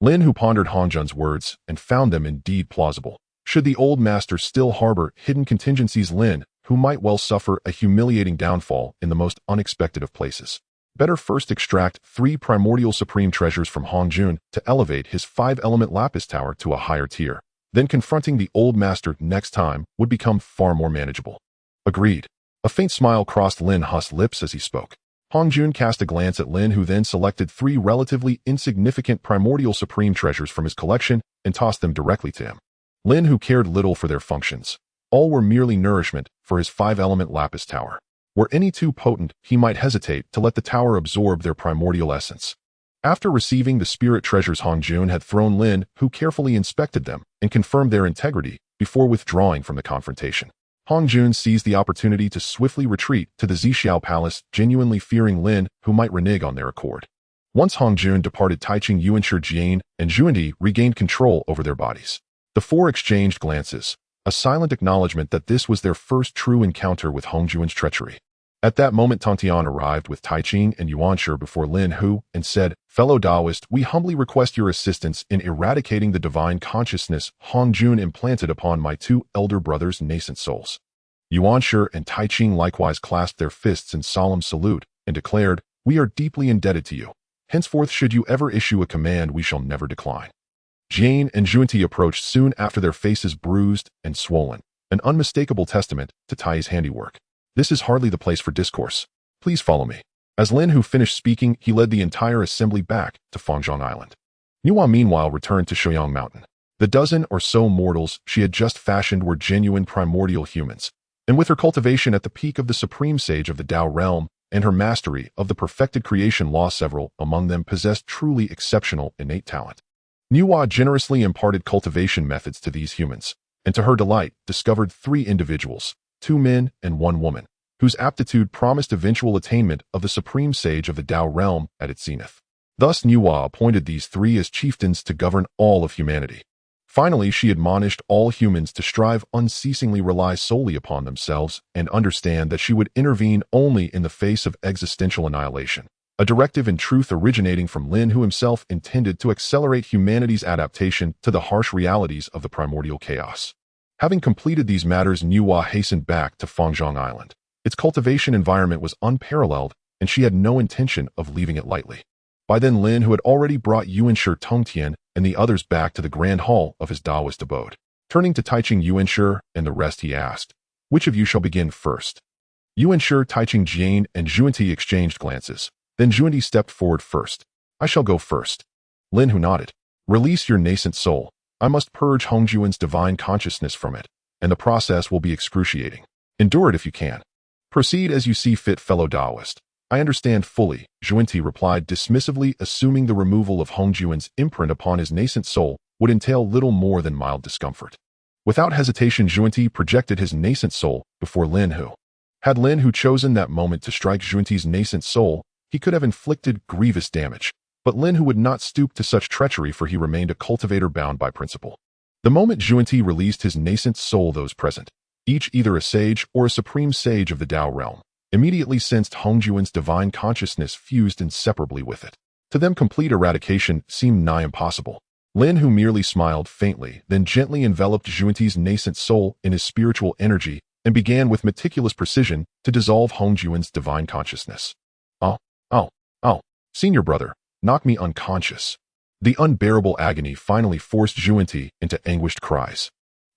Lin Hu pondered Hong Jun's words and found them indeed plausible. Should the old master still harbor hidden contingencies, Lin Hu might well suffer a humiliating downfall in the most unexpected of places. Better first extract 3 primordial supreme treasures from Hong Jun to elevate his 5-element lapis tower to a higher tier. Then confronting the old master next time would become far more manageable. Agreed. A faint smile crossed Lin Hu's lips as he spoke. Hongjun cast a glance at Lin, who then selected 3 relatively insignificant primordial supreme treasures from his collection and tossed them directly to him. Lin, who cared little for their functions. All were merely nourishment for his 5-element lapis tower. Were any too potent, he might hesitate to let the tower absorb their primordial essence. After receiving the spirit treasures, Hongjun had thrown Lin, who carefully inspected them and confirmed their integrity before withdrawing from the confrontation. Hongjun seized the opportunity to swiftly retreat to the Zixiao Palace, genuinely fearing Lin, who might renege on their accord. Once Hongjun departed, Taiching Yuanshi, Jian, and Zhuandi regained control over their bodies. The 4 exchanged glances, a silent acknowledgement that this was their first true encounter with Hongjun's treachery. At that moment, Tongtian arrived with Taiching and Yuanshi before Lin Hu and said, "Fellow Taoist, we humbly request your assistance in eradicating the divine consciousness Hongjun implanted upon my 2 elder brothers' nascent souls." Yuanshi and Taiching likewise clasped their fists in solemn salute and declared, "We are deeply indebted to you. Henceforth, should you ever issue a command, we shall never decline." Jian and Zhuandi approached soon after, their faces bruised and swollen, an unmistakable testament to Tai's handiwork. "This is hardly the place for discourse. Please follow me." As Lin Hu finished speaking, he led the entire assembly back to Fangzhong Island. Nuwa meanwhile returned to Shouyang Mountain. The dozen or so mortals she had just fashioned were genuine primordial humans, and with her cultivation at the peak of the supreme sage of the Dao realm and her mastery of the perfected creation law, several among them possessed truly exceptional innate talent. Nuwa generously imparted cultivation methods to these humans, and to her delight discovered 3 individuals, 2 men and 1 woman, whose aptitude promised eventual attainment of the supreme sage of the Dao realm at its zenith. Thus Nuwa appointed these 3 as chieftains to govern all of humanity. Finally, she admonished all humans to strive unceasingly, rely solely upon themselves, and understand that she would intervene only in the face of existential annihilation. A directive in truth originating from Lin, who himself intended to accelerate humanity's adaptation to the harsh realities of the primordial chaos. Having completed these matters, Nuwa hastened back to Fangzhong Island. Its cultivation environment was unparalleled, and she had no intention of leaving it lightly. By then, Lin, who had already brought Yuanshi, Tongtian, and the others back to the grand hall of his Taoist abode. Turning to Taiching Yuanshi and the rest, he asked, "Which of you shall begin first?" Yuanshi, Taiching, Jian, and Zhuandi exchanged glances. Then Zhuandi stepped forward first. "I shall go first." Lin Hu nodded. "Release your nascent soul. I must purge Hongjun's divine consciousness from it, and the process will be excruciating. Endure it if you can. Proceed as you see fit, fellow Taoist." "I understand fully," Zhuandi replied dismissively, assuming the removal of Hongjun's imprint upon his nascent soul would entail little more than mild discomfort. Without hesitation, Zhuandi projected his nascent soul before Lin Hu. Had Lin Hu chosen that moment to strike Zhuandi's nascent soul, he could have inflicted grievous damage. But Lin Hu would not stoop to such treachery, for he remained a cultivator bound by principle. The moment Zhuandi released his nascent soul, those present, each either a sage or a supreme sage of the Dao realm, immediately sensed Hongjun's divine consciousness fused inseparably with it. To them, complete eradication seemed nigh impossible. Lin Hu merely smiled faintly, then gently enveloped Zhuandi's nascent soul in his spiritual energy and began with meticulous precision to dissolve Hongjun's divine consciousness. Oh, senior brother, knock me unconscious." The unbearable agony finally forced Zhuandi into anguished cries.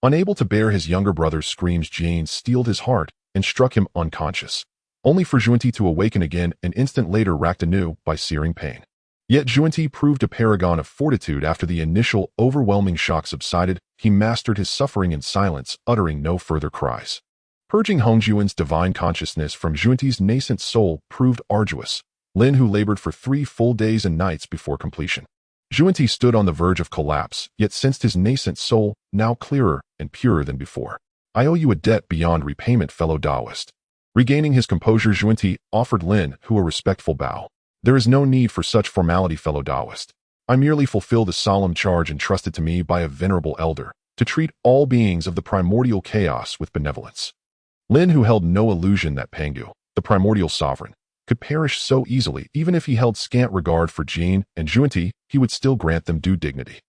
Unable to bear his younger brother's screams, Jian steeled his heart and struck him unconscious, only for Zhuandi to awaken again an instant later, racked anew by searing pain. Yet Zhuandi proved a paragon of fortitude. After the initial overwhelming shock subsided, he mastered his suffering in silence, uttering no further cries. Purging Hongjun's divine consciousness from Zhuandi's nascent soul proved arduous. Lin Hu labored for 3 full days and nights before completion. Zhuandi stood on the verge of collapse, yet sensed his nascent soul, now clearer and purer than before. "I owe you a debt beyond repayment, fellow Taoist." Regaining his composure, Zhuandi offered Lin Hu a respectful bow. "There is no need for such formality, fellow Taoist. I merely fulfill the solemn charge entrusted to me by a venerable elder, to treat all beings of the primordial chaos with benevolence." Lin Hu held no illusion that Pangu, the primordial sovereign, could perish so easily. Even if he held scant regard for Jian and Zhuandi, he would still grant them due dignity.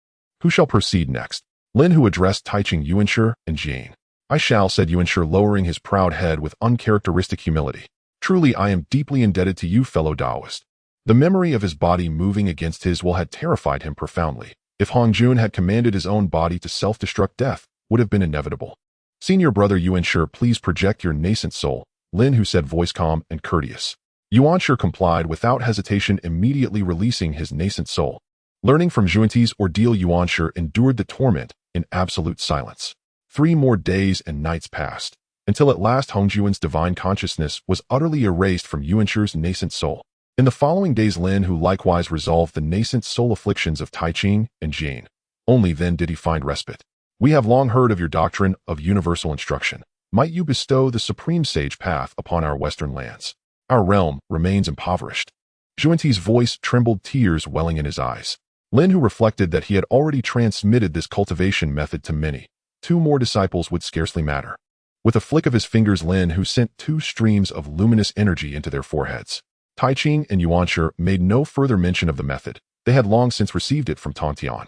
"Who shall proceed next?" Lin Hu addressed Taiching Yuanshi and Jian. "I shall," said Yuanshi, lowering his proud head with uncharacteristic humility. "Truly, I am deeply indebted to you, fellow Taoist." The memory of his body moving against his will had terrified him profoundly, If Hongjun had commanded his own body to self-destruct, death would have been inevitable. Senior brother Yuanshi, please project your nascent soul, Lin Hu said, voice calm and courteous. Yuanshi complied without hesitation, immediately releasing his nascent soul. Learning from Junti's ordeal, Yuanshi endured the torment in absolute silence. 3 more days and nights passed, until at last Hongjun's divine consciousness was utterly erased from Yuanshi's nascent soul. In the following days, Lin Hu likewise resolved the nascent soul afflictions of Taiching and Jane. Only then did he find respite. We have long heard of your doctrine of universal instruction. Might you bestow the supreme sage path upon our western lands? Our realm remains impoverished. Junti's voice trembled, tears welling in his eyes. Lin Hu reflected that he had already transmitted this cultivation method to many. 2 more disciples would scarcely matter. With a flick of his fingers, Lin Hu sent 2 streams of luminous energy into their foreheads. Taiching and Yuanshi made no further mention of the method. They had long since received it from Tongtian.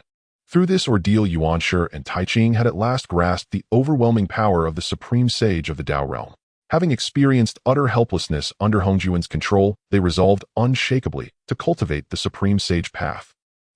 Through this ordeal, Yuanshi and Taiching had at last grasped the overwhelming power of the supreme sage of the Dao realm. Having experienced utter helplessness under Hongjun's control, they resolved unshakably to cultivate the supreme sage path.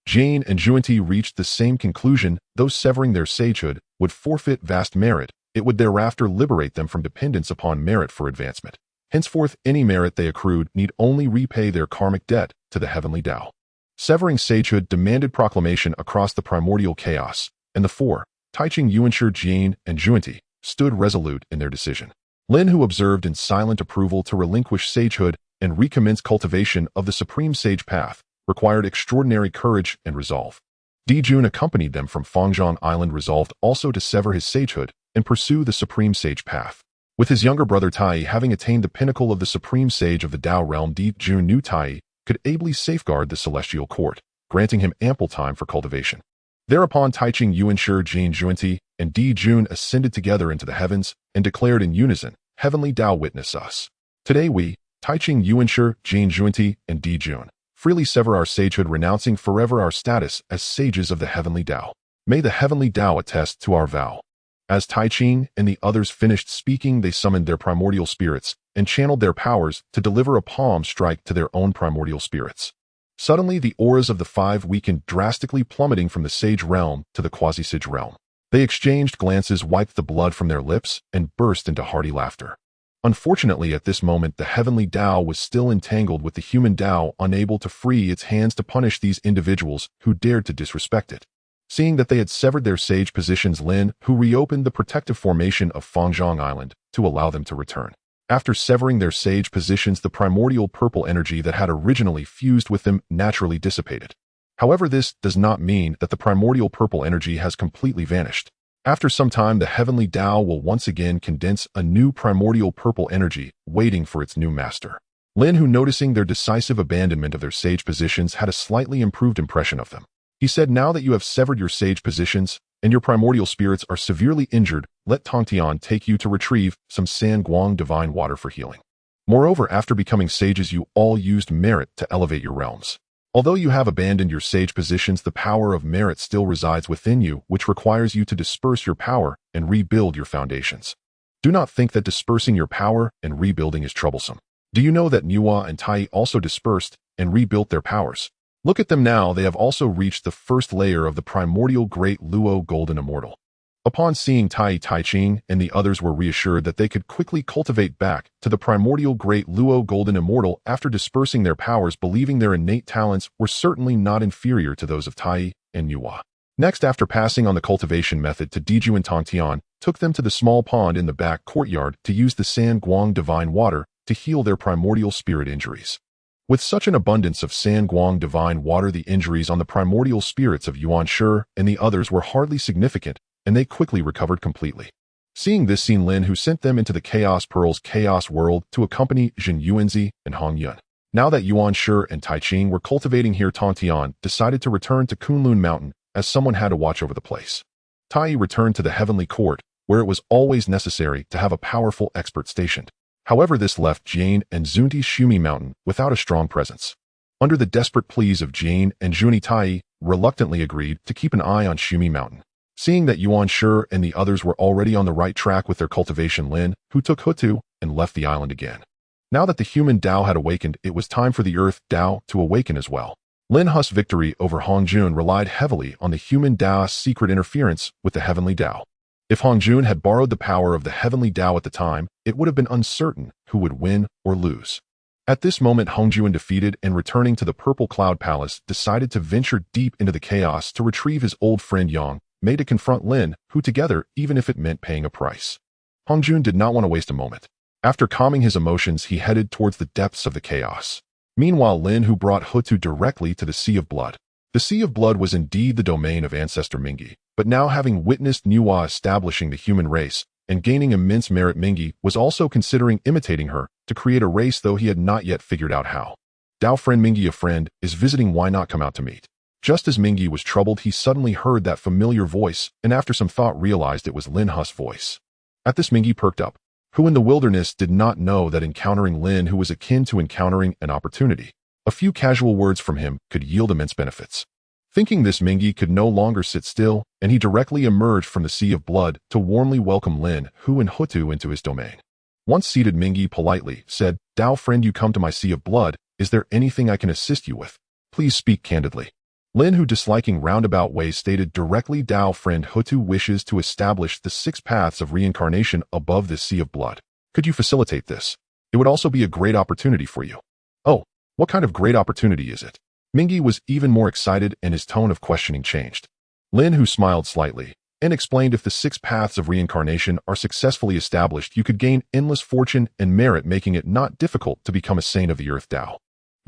Jane and Junti reached the same conclusion. Though severing their sagehood would forfeit vast merit, it would thereafter liberate them from dependence upon merit for advancement. Henceforth, any merit they accrued need only repay their karmic debt to the heavenly Dao. Severing sagehood demanded proclamation across the primordial chaos, and the 4, Taiching, Yuanshi, Jane, and Junti, stood resolute in their decision. Lin Hu observed in silent approval to relinquish sagehood and recommence cultivation of the supreme sage path required extraordinary courage and resolve. Dijun accompanied them from Fangzhong Island, resolved also to sever his sagehood and pursue the supreme sage path. With his younger brother Tai having attained the pinnacle of the supreme sage of the Dao realm, Dijun knew Tai could ably safeguard the celestial court, granting him ample time for cultivation. Thereupon Taiching, Yuanshi, Jane, Junti, and Dijun ascended together into the heavens and declared in unison, "Heavenly Dao, witness us. Today we, Taiching, Yuanshi, Jane, Junti, and Dijun, freely sever our sagehood, renouncing forever our status as sages of the heavenly Dao. May the heavenly Dao attest to our vow." As Taiching and the others finished speaking, they summoned their primordial spirits and channeled their powers to deliver a palm strike to their own primordial spirits. Suddenly, the auras of the 5 weakened, drastically plummeting from the sage realm to the quasi-sage realm. They exchanged glances, wiped the blood from their lips, and burst into hearty laughter. Unfortunately, at this moment, the heavenly Dao was still entangled with the human Dao, unable to free its hands to punish these individuals who dared to disrespect it. Seeing that they had severed their sage positions, Lin Hu reopened the protective formation of Fangzhong Island to allow them to return. After severing their sage positions, the primordial purple energy that had originally fused with them naturally dissipated. However, this does not mean that the primordial purple energy has completely vanished. After some time, the heavenly Dao will once again condense a new primordial purple energy, waiting for its new master. Lin Hu, noticing their decisive abandonment of their sage positions, had a slightly improved impression of them. He said, "Now that you have severed your sage positions and your primordial spirits are severely injured, let Tongtian take you to retrieve some Sanguang divine water for healing. Moreover, after becoming sages, you all used merit to elevate your realms. Although you have abandoned your sage positions, the power of merit still resides within you, which requires you to disperse your power and rebuild your foundations. Do not think that dispersing your power and rebuilding is troublesome. Do you know that Nuwa and Tai also dispersed and rebuilt their powers? Look at them now, they have also reached the first layer of the primordial Great Luo Golden Immortal." Upon seeing Taiching and the others were reassured that they could quickly cultivate back to the primordial Great Luo Golden Immortal after dispersing their powers, believing their innate talents were certainly not inferior to those of Tai and Nuwa. Next, after passing on the cultivation method to Diju and Tongtian, took them to the small pond in the back courtyard to use the Sanguang divine water to heal their primordial spirit injuries. With such an abundance of Sanguang divine water, the injuries on the primordial spirits of Yuanshi and the others were hardly significant, and they quickly recovered completely. Seeing this scene, Lin Hu sent them into the Chaos Pearl's Chaos World to accompany Jin Yuanzi and Hong Yun. Now that Yuanshi and Taiching were cultivating here, Tongtian decided to return to Kunlun Mountain as someone had to watch over the place. Tai returned to the heavenly court, where it was always necessary to have a powerful expert stationed. However, this left Jane and Zunti's Shumi Mountain without a strong presence. Under the desperate pleas of Jane and Juni, Tai reluctantly agreed to keep an eye on Shumi Mountain. Seeing that Yuanshi and the others were already on the right track with their cultivation, Lin Hu took Hutu and left the island again. Now that the human Dao had awakened, it was time for the Earth Dao to awaken as well. Lin Hu's victory over Hongjun relied heavily on the human Dao's secret interference with the heavenly Dao. If Hongjun had borrowed the power of the heavenly Dao at the time, it would have been uncertain who would win or lose. At this moment, Hongjun, defeated and returning to the Purple Cloud Palace, decided to venture deep into the chaos to retrieve his old friend Yang, made to confront Lin Hu together, even if it meant paying a price. Hongjun did not want to waste a moment. After calming his emotions, he headed towards the depths of the chaos. Meanwhile, Lin Hu brought Hutu directly to the Sea of Blood. The Sea of Blood was indeed the domain of ancestor Mingi, but now, having witnessed Nuwa establishing the human race and gaining immense merit, Mingi was also considering imitating her to create a race, though he had not yet figured out how. Dao friend Mingi, a friend is visiting, why not come out to meet? Just as Mingi was troubled, he suddenly heard that familiar voice, and after some thought realized it was Lin Hu's voice. At this, Mingi perked up. Who in the wilderness did not know that encountering Lin Hu was akin to encountering an opportunity? A few casual words from him could yield immense benefits. Thinking this, Mingi could no longer sit still, and he directly emerged from the Sea of Blood to warmly welcome Lin Hu and Hutu into his domain. Once seated, Mingi politely said, Dao friend, you come to my Sea of Blood. Is there anything I can assist you with? Please speak candidly. Lin Hu, disliking roundabout ways, stated directly, Dao friend, Hutu wishes to establish the 6 paths of reincarnation above this Sea of Blood. Could you facilitate this? It would also be a great opportunity for you. Oh, what kind of great opportunity is it? Mingi was even more excited, and his tone of questioning changed. Lin Hu smiled slightly and explained, if the 6 paths of reincarnation are successfully established, you could gain endless fortune and merit, making it not difficult to become a saint of the Earth Dao.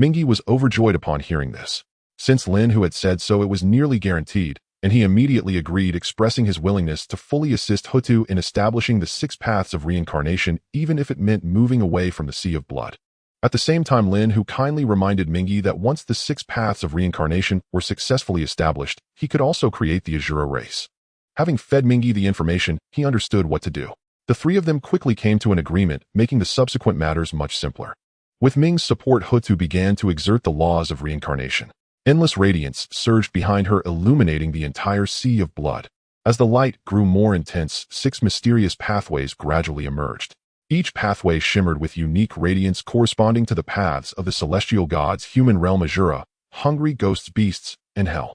Mingi was overjoyed upon hearing this. Since Lin Hu had said so, it was nearly guaranteed, and he immediately agreed, expressing his willingness to fully assist Hutu in establishing the 6 paths of reincarnation, even if it meant moving away from the Sea of Blood. At the same time, Lin Hu kindly reminded Mingi that once the 6 paths of reincarnation were successfully established, he could also create the Azura race. Having fed Mingi the information, he understood what to do. The 3 of them quickly came to an agreement, making the subsequent matters much simpler. With Ming's support, Hutu began to exert the laws of reincarnation. Endless radiance surged behind her, illuminating the entire Sea of Blood. As the light grew more intense, 6 mysterious pathways gradually emerged. Each pathway shimmered with unique radiance corresponding to the paths of the celestial gods, human realm, Azura, hungry ghosts, beasts, and hell.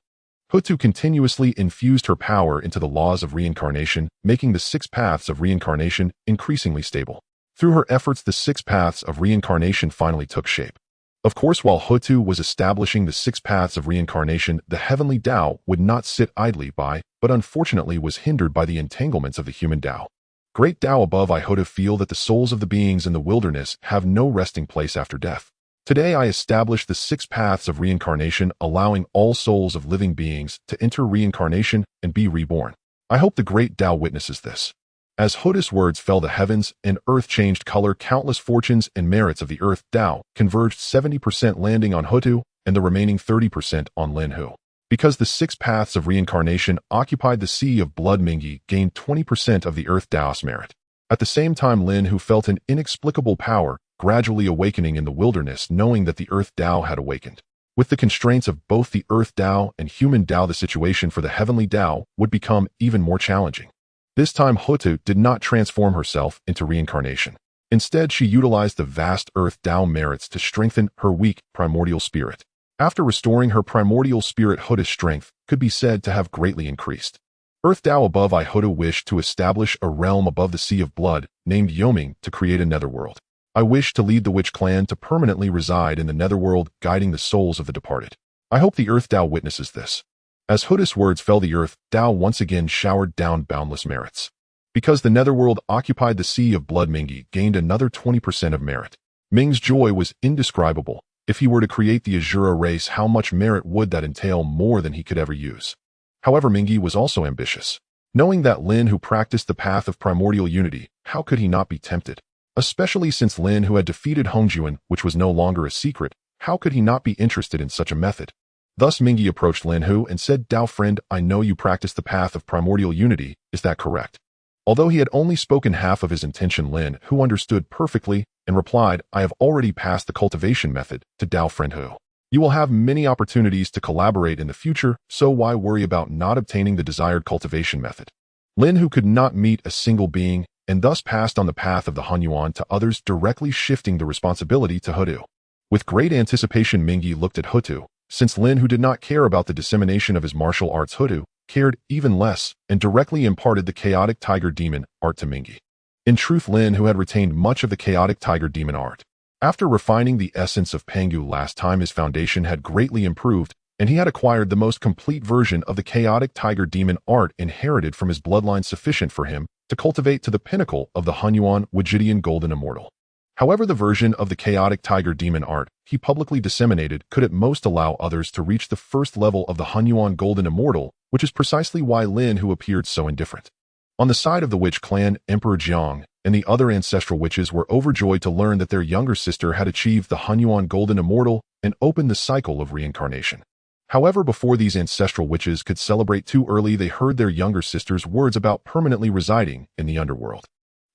Hutu continuously infused her power into the laws of reincarnation, making the 6 paths of reincarnation increasingly stable. Through her efforts, the 6 paths of reincarnation finally took shape. Of course, while Hutu was establishing the 6 paths of reincarnation, the heavenly Dao would not sit idly by, but unfortunately was hindered by the entanglements of the human Dao. Great Dao above, I Hutu feel that the souls of the beings in the wilderness have no resting place after death. Today I establish the 6 paths of reincarnation, allowing all souls of living beings to enter reincarnation and be reborn. I hope the Great Dao witnesses this. As Hutu's words fell, the heavens and earth changed color. Countless fortunes and merits of the Earth Dao converged, 70% landing on Hutu and the remaining 30% on Lin Hu. Because the 6 paths of reincarnation occupied the Sea of Blood, Mingi gained 20% of the Earth Dao's merit. At the same time, Lin Hu felt an inexplicable power gradually awakening in the wilderness, knowing that the Earth Dao had awakened. With the constraints of both the Earth Dao and human Dao, the situation for the heavenly Dao would become even more challenging. This time, Hutu did not transform herself into reincarnation. Instead, she utilized the vast Earth Dao merits to strengthen her weak primordial spirit. After restoring her primordial spirit, Hutu's strength could be said to have greatly increased. Earth Dao above, I Hutu wished to establish a realm above the Sea of Blood, named Yoming, to create a netherworld. I wish to lead the Witch clan to permanently reside in the netherworld, guiding the souls of the departed. I hope the Earth Dao witnesses this. As Hutu's words fell, the Earth Dao once again showered down boundless merits. Because the netherworld occupied the Sea of Blood, Mingi gained another 20% of merit. Ming's joy was indescribable. If he were to create the Azura race, how much merit would that entail? More than he could ever use. However, Mingi was also ambitious. Knowing that Lin Hu practiced the path of primordial unity, how could he not be tempted? Especially since Lin Hu had defeated Hongjuan, which was no longer a secret, how could he not be interested in such a method? Thus Mingi approached Lin Hu and said, Dao friend, I know you practice the path of primordial unity, is that correct? Although he had only spoken half of his intention, Lin Hu understood perfectly and replied, I have already passed the cultivation method to Dao friend Hu. You will have many opportunities to collaborate in the future, so why worry about not obtaining the desired cultivation method? Lin Hu could not meet a single being and thus passed on the path of the Hunyuan to others, directly shifting the responsibility to Hutu. With great anticipation, Mingi looked at Hutu, since Lin, who did not care about the dissemination of his martial arts, Hutu cared even less and directly imparted the chaotic tiger demon art to Mingi. In truth, Lin, who had retained much of the chaotic tiger demon art, after refining the essence of Pangu last time, his foundation had greatly improved, and he had acquired the most complete version of the chaotic tiger demon art inherited from his bloodline, sufficient for him to cultivate to the pinnacle of the Hunyuan Wajidian Golden Immortal. However, the version of the chaotic tiger demon art he publicly disseminated could at most allow others to reach the first level of the Hunyuan Golden Immortal, which is precisely why Lin, who appeared so indifferent. On the side of the witch clan, Emperor Jiang and the other ancestral witches were overjoyed to learn that their younger sister had achieved the Hunyuan Golden Immortal and opened the cycle of reincarnation. However, before these ancestral witches could celebrate too early, they heard their younger sister's words about permanently residing in the underworld.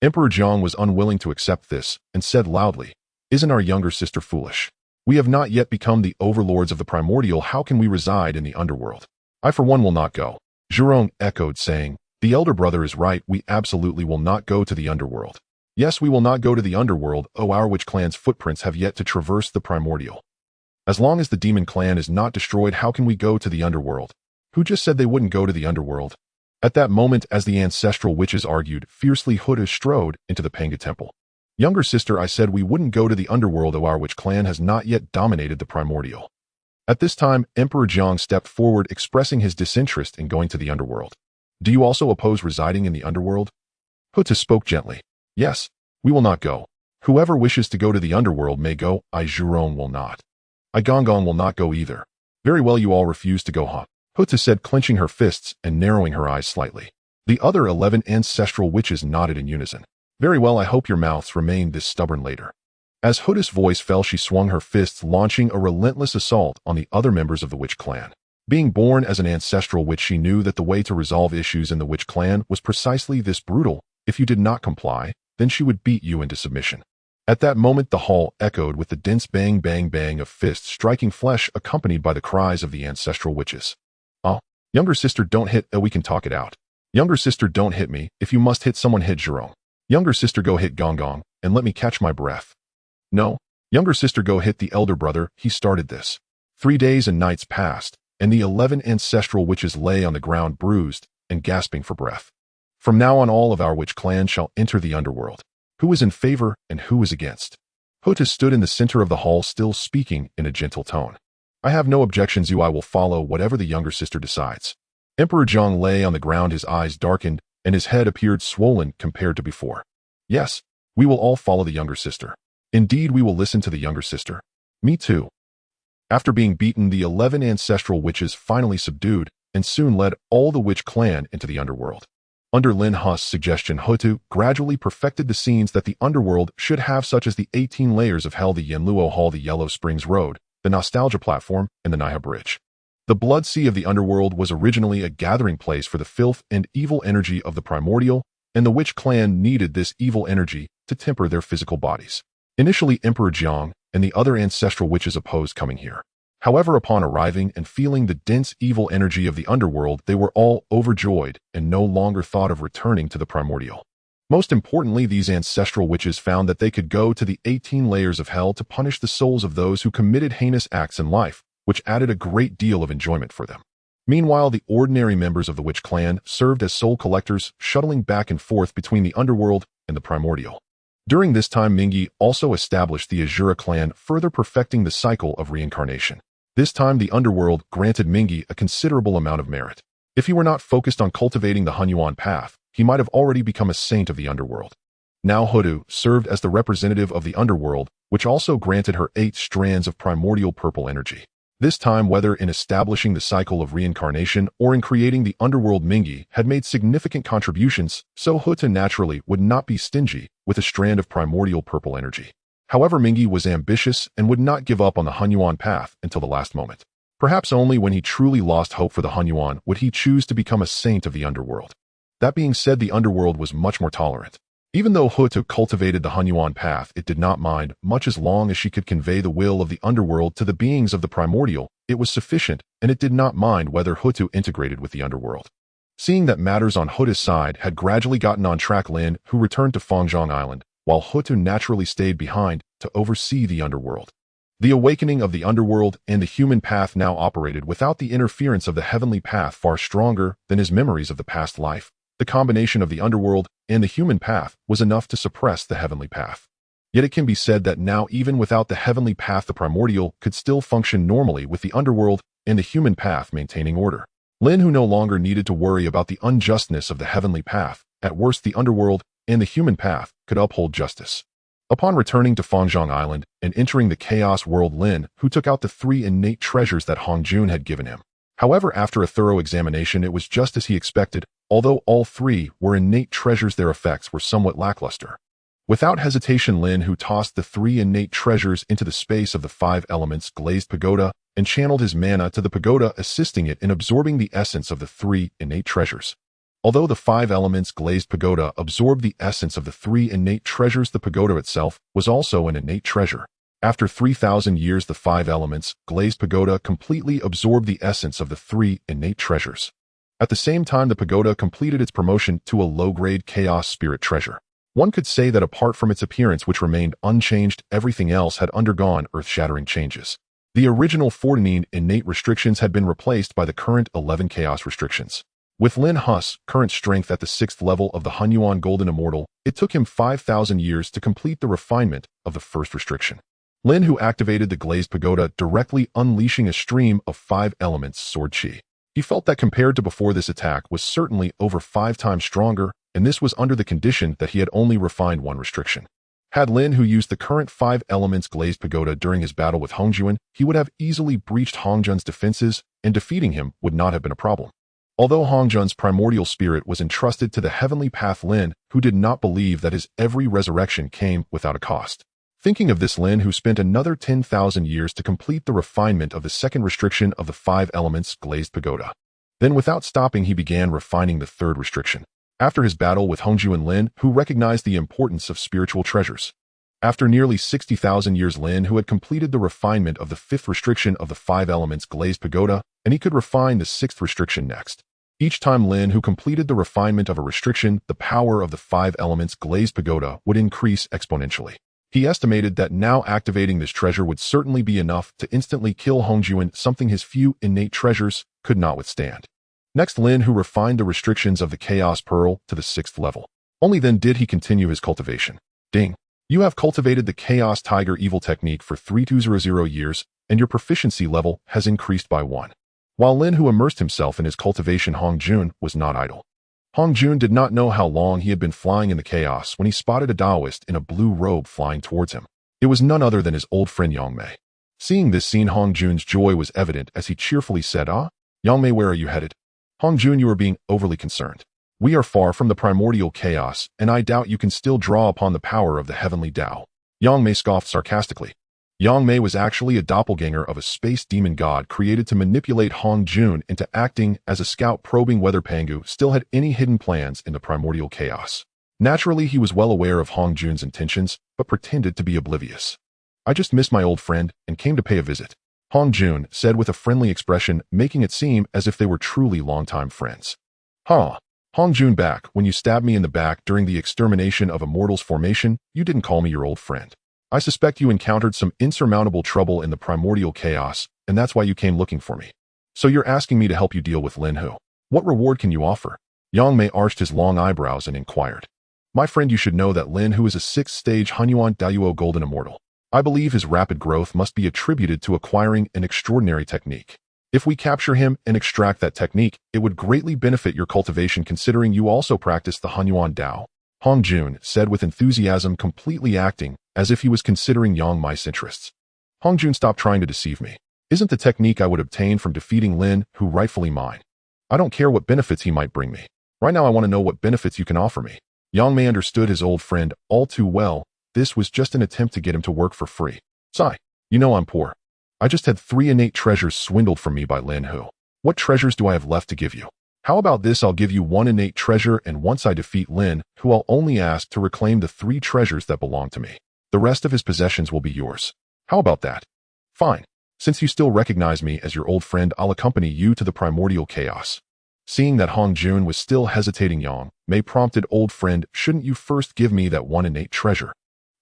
Emperor Jiang was unwilling to accept this and said loudly, "Isn't our younger sister foolish? We have not yet become the overlords of the primordial. How can we reside in the underworld? I for one will not go." Zhurong echoed, saying, "The elder brother is right. We absolutely will not go to the underworld. Yes, we will not go to the underworld. Oh, our witch clan's footprints have yet to traverse the primordial. As long as the demon clan is not destroyed, how can we go to the underworld? Who just said they wouldn't go to the underworld?" At that moment, as the ancestral witches argued, fiercely Hutu strode into the Panga temple. "Younger sister, I said we wouldn't go to the underworld. Our witch clan has not yet dominated the primordial." At this time, Emperor Jiang stepped forward, expressing his disinterest in going to the underworld. "Do you also oppose residing in the underworld?" Hutu spoke gently. "Yes, we will not go. Whoever wishes to go to the underworld may go. I, Zhurong, will not. I, Gongong, will not go either." "Very well, you all refuse to go, huh?" Hutu said, clenching her fists and narrowing her eyes slightly. The other 11 ancestral witches nodded in unison. "Very well, I hope your mouths remain this stubborn later." As Hutu's voice fell, she swung her fists, launching a relentless assault on the other members of the witch clan. Being born as an ancestral witch, she knew that the way to resolve issues in the witch clan was precisely this: brutal. If you did not comply, then she would beat you into submission. At that moment, the hall echoed with the dense bang, bang, bang of fists striking flesh, accompanied by the cries of the ancestral witches. "Oh, younger sister, don't hit. We can talk it out. Younger sister, don't hit me. If you must hit someone, hit Zhurong. Younger sister, go hit Gongong, and let me catch my breath." "No, younger sister, go hit the elder brother. He started this." 3 days and nights passed, and the 11 ancestral witches lay on the ground, bruised and gasping for breath. "From now on, all of our witch clan shall enter the underworld. Who is in favor and who is against?" Hutu stood in the center of the hall, still speaking in a gentle tone. "I have no objections. I will follow whatever the younger sister decides." Emperor Jiang lay on the ground, his eyes darkened, and his head appeared swollen compared to before. "Yes, we will all follow the younger sister. Indeed, we will listen to the younger sister." "Me too." After being beaten, the 11 ancestral witches finally subdued and soon led all the witch clan into the underworld. Under Lin Hu's suggestion, Hutu gradually perfected the scenes that the underworld should have, such as the 18 layers of hell, the Yanluo Hall, the Yellow Springs Road, the Nostalgia Platform, and the Naiha Bridge. The Blood Sea of the underworld was originally a gathering place for the filth and evil energy of the primordial, and the witch clan needed this evil energy to temper their physical bodies. Initially, Emperor Jiang and the other ancestral witches opposed coming here. However, upon arriving and feeling the dense evil energy of the underworld, they were all overjoyed and no longer thought of returning to the primordial. Most importantly, these ancestral witches found that they could go to the 18 layers of hell to punish the souls of those who committed heinous acts in life, which added a great deal of enjoyment for them. Meanwhile, the ordinary members of the witch clan served as soul collectors, shuttling back and forth between the underworld and the primordial. During this time, Mingi also established the Azura clan, further perfecting the cycle of reincarnation. This time, the underworld granted Mingi a considerable amount of merit. If he were not focused on cultivating the Hunyuan path, he might have already become a saint of the underworld. Now Hutu served as the representative of the underworld, which also granted her 8 strands of primordial purple energy. This time, whether in establishing the cycle of reincarnation or in creating the underworld, Mingi had made significant contributions, so Hutu naturally would not be stingy with a strand of primordial purple energy. However, Mingi was ambitious and would not give up on the Hunyuan path until the last moment. Perhaps only when he truly lost hope for the Hunyuan would he choose to become a saint of the underworld. That being said, the underworld was much more tolerant. Even though Hutu cultivated the Hunyuan path, it did not mind much as long as she could convey the will of the underworld to the beings of the primordial. It was sufficient, and it did not mind whether Hutu integrated with the underworld. Seeing that matters on Hutu's side had gradually gotten on track, Lin, who returned to Fangzhong Island, while Hutu naturally stayed behind to oversee the underworld. The awakening of the underworld and the human path now operated without the interference of the heavenly path, far stronger than his memories of the past life. The combination of the underworld and the human path was enough to suppress the heavenly path. Yet it can be said that now, even without the heavenly path, the primordial could still function normally with the underworld and the human path maintaining order. Lin Hu no longer needed to worry about the unjustness of the heavenly path. At worst, the underworld and the human path could uphold justice. Upon returning to Fangzhong Island and entering the chaos world, Lin Hu took out the 3 innate treasures that Hongjun had given him. However, after a thorough examination, it was just as he expected. Although all 3 were innate treasures, their effects were somewhat lackluster. Without hesitation, Lin Hu tossed the 3 innate treasures into the space of the 5 elements glazed pagoda and channeled his mana to the pagoda, assisting it in absorbing the essence of the 3 innate treasures. Although the 5 elements glazed pagoda absorbed the essence of the 3 innate treasures, the pagoda itself was also an innate treasure. After 3,000 years, the 5 elements glazed pagoda completely absorbed the essence of the 3 innate treasures. At the same time, the pagoda completed its promotion to a low-grade chaos spirit treasure. One could say that apart from its appearance, which remained unchanged, everything else had undergone earth-shattering changes. The original 14 innate restrictions had been replaced by the current 11 chaos restrictions. With Lin Hu's current strength at the 6th level of the Hunyuan Golden Immortal, it took him 5,000 years to complete the refinement of the first restriction. Lin Hu activated the glazed pagoda, directly unleashing a stream of 5 elements sword chi. He felt that compared to before, this attack was certainly over 5 times stronger, and this was under the condition that he had only refined 1 restriction. Had Lin Hu used the current 5 elements glazed pagoda during his battle with Hongjun, he would have easily breached Hongjun's defenses, and defeating him would not have been a problem. Although Hongjun's primordial spirit was entrusted to the heavenly path, Lin Hu did not believe that his every resurrection came without a cost. Thinking of this, Lin Hu spent another 10,000 years to complete the refinement of the second restriction of the 5 elements glazed pagoda. Then, without stopping, he began refining the third restriction. After his battle with Hongjun, Lin Hu recognized the importance of spiritual treasures. After nearly 60,000 years, Lin Hu had completed the refinement of the 5th restriction of the 5 elements glazed pagoda, and he could refine the 6th restriction next. Each time Lin Hu completed the refinement of a restriction, the power of the 5 elements glazed pagoda would increase exponentially. He estimated that now activating this treasure would certainly be enough to instantly kill Hongjun, something his few innate treasures could not withstand. Next, Lin Hu refined the restrictions of the Chaos Pearl to the 6th level. Only then did he continue his cultivation. Ding! You have cultivated the Chaos Tiger Evil technique for 3200 years, and your proficiency level has increased by 1. While Lin Hu immersed himself in his cultivation, Hongjun was not idle. Hongjun did not know how long he had been flying in the chaos when he spotted a Daoist in a blue robe flying towards him. It was none other than his old friend Yangmei. Seeing this scene, Hongjun's joy was evident as he cheerfully said, "Ah, Yangmei, where are you headed?" "Hongjun, you are being overly concerned. We are far from the primordial chaos, and I doubt you can still draw upon the power of the heavenly Dao." Yangmei scoffed sarcastically. Yangmei was actually a doppelganger of a space demon god created to manipulate Hongjun into acting as a scout, probing whether Pangu still had any hidden plans in the primordial chaos. Naturally, he was well aware of Hongjun's intentions, but pretended to be oblivious. "I just missed my old friend and came to pay a visit," Hongjun said with a friendly expression, making it seem as if they were truly longtime friends. "Huh. Hongjun, back when you stabbed me in the back during the extermination of Immortals formation, you didn't call me your old friend. I suspect you encountered some insurmountable trouble in the primordial chaos, and that's why you came looking for me. So you're asking me to help you deal with Lin Hu. What reward can you offer?" Yangmei arched his long eyebrows and inquired. "My friend, you should know that Lin Hu is a 6th-stage Hunyuan Dao Golden Immortal. I believe his rapid growth must be attributed to acquiring an extraordinary technique. If we capture him and extract that technique, it would greatly benefit your cultivation, considering you also practice the Hunyuan Dao," Hongjun said with enthusiasm, completely acting as if he was considering Yangmei's interests. "Hongjun, stop trying to deceive me. Isn't the technique I would obtain from defeating Lin Hu rightfully mine? I don't care what benefits he might bring me. Right now I want to know what benefits you can offer me." Yangmei understood his old friend all too well. This was just an attempt to get him to work for free. "Sigh, you know I'm poor. I just had 3 innate treasures swindled from me by Lin Hu. What treasures do I have left to give you? How about this? I'll give you 1 innate treasure, and once I defeat Lin Hu, I'll only ask to reclaim the 3 treasures that belong to me. The rest of his possessions will be yours. How about that?" "Fine. Since you still recognize me as your old friend, I'll accompany you to the primordial chaos." Seeing that Hongjun was still hesitating, Yangmei prompted, "Old friend, shouldn't you first give me that 1 innate treasure?"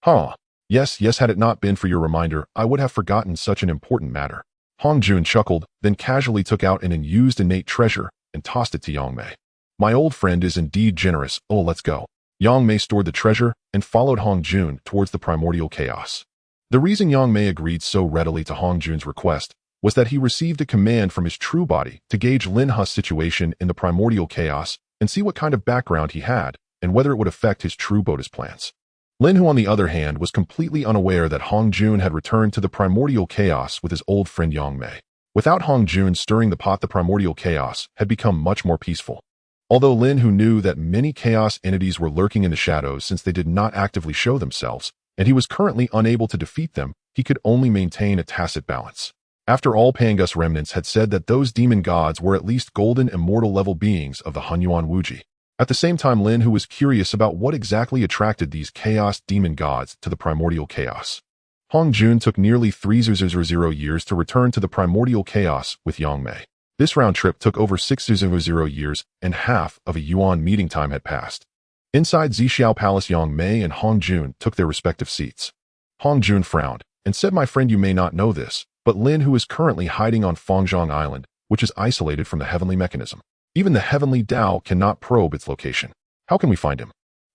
"Huh. Yes, yes, had it not been for your reminder, I would have forgotten such an important matter. Hong Jun chuckled, then casually took out an unused innate treasure and tossed it to Yang Mei. My old friend is indeed generous. Oh, let's go. Yang Mei stored the treasure and followed Hong Jun towards the Primordial Chaos. The reason Yang Mei agreed so readily to Hong Jun's request was that he received a command from his true body to gauge Lin Hu's situation in the Primordial Chaos and see what kind of background he had and whether it would affect his true Buddha's plans. Lin Hu, on the other hand, was completely unaware that Hong Jun had returned to the Primordial Chaos with his old friend Yang Mei. Without Hong Jun stirring the pot, the Primordial Chaos had become much more peaceful. Although Lin Hu knew that many chaos entities were lurking in the shadows since they did not actively show themselves, and he was currently unable to defeat them, he could only maintain a tacit balance. After all, Pangus remnants had said that those demon gods were at least golden immortal level beings of the Hunyuan Wuji. At the same time, Lin Hu was curious about what exactly attracted these chaos demon gods to the Primordial Chaos. Hong Jun took nearly 300 years to return to the Primordial Chaos with Yang Mei. This round trip took over 600 years, and half of a yuan meeting time had passed. Inside Zixiao Palace, Yang Mei and Hong Jun took their respective seats. Hong Jun frowned and said, "My friend, you may not know this, but Lin Hu is currently hiding on Fangzhong Island, which is isolated from the heavenly mechanism. Even the heavenly Dao cannot probe its location. How can we find him?"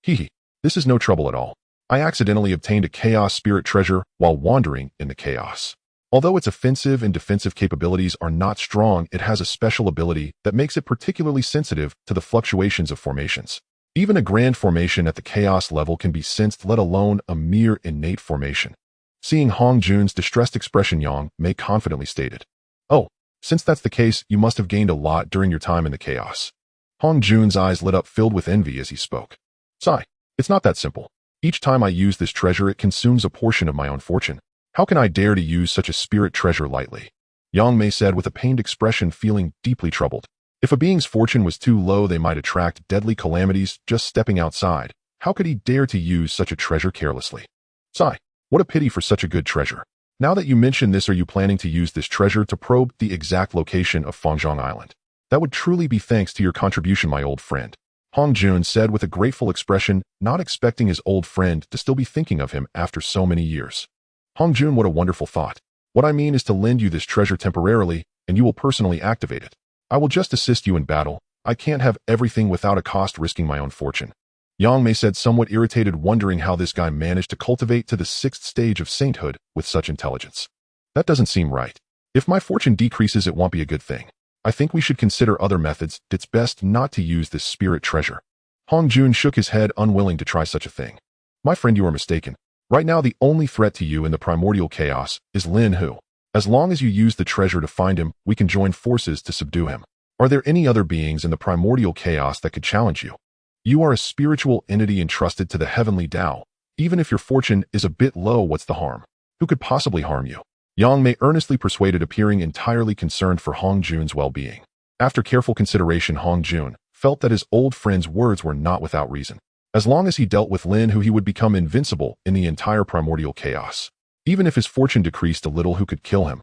Hehe, this is no trouble at all. I accidentally obtained a chaos spirit treasure while wandering in the chaos. Although its offensive and defensive capabilities are not strong, it has a special ability that makes it particularly sensitive to the fluctuations of formations. Even a grand formation at the chaos level can be sensed, let alone a mere innate formation. Seeing Hong Jun's distressed expression, Yang Mei confidently stated, "Oh, since that's the case, you must have gained a lot during your time in the chaos." Hong Jun's eyes lit up, filled with envy as he spoke. "Sigh, it's not that simple. Each time I use this treasure, it consumes a portion of my own fortune. How can I dare to use such a spirit treasure lightly?" Yang Mei said with a pained expression, feeling deeply troubled. If a being's fortune was too low, they might attract deadly calamities just stepping outside. How could he dare to use such a treasure carelessly? Sigh, what a pity for such a good treasure. Now that you mention this, are you planning to use this treasure to probe the exact location of Fangzhong Island? That would truly be thanks to your contribution, my old friend. Hong Jun said with a grateful expression, not expecting his old friend to still be thinking of him after so many years. Hong Jun, what a wonderful thought. What I mean is to lend you this treasure temporarily, and you will personally activate it. I will just assist you in battle. I can't have everything without a cost, risking my own fortune. Yang Mei said, somewhat irritated, wondering how this guy managed to cultivate to the 6th stage of sainthood with such intelligence. That doesn't seem right. If my fortune decreases, it won't be a good thing. I think we should consider other methods. It's best not to use this spirit treasure. Hong Jun shook his head, unwilling to try such a thing. My friend, you are mistaken. Right now, the only threat to you in the Primordial Chaos is Lin Hu. As long as you use the treasure to find him, we can join forces to subdue him. Are there any other beings in the Primordial Chaos that could challenge you? You are a spiritual entity entrusted to the heavenly Dao. Even if your fortune is a bit low, what's the harm? Who could possibly harm you? Yang Mei earnestly persuaded, appearing entirely concerned for Hong Jun's well-being. After careful consideration, Hong Jun felt that his old friend's words were not without reason. As long as he dealt with Lin Hu, he would become invincible in the entire Primordial Chaos. Even if his fortune decreased a little, who could kill him?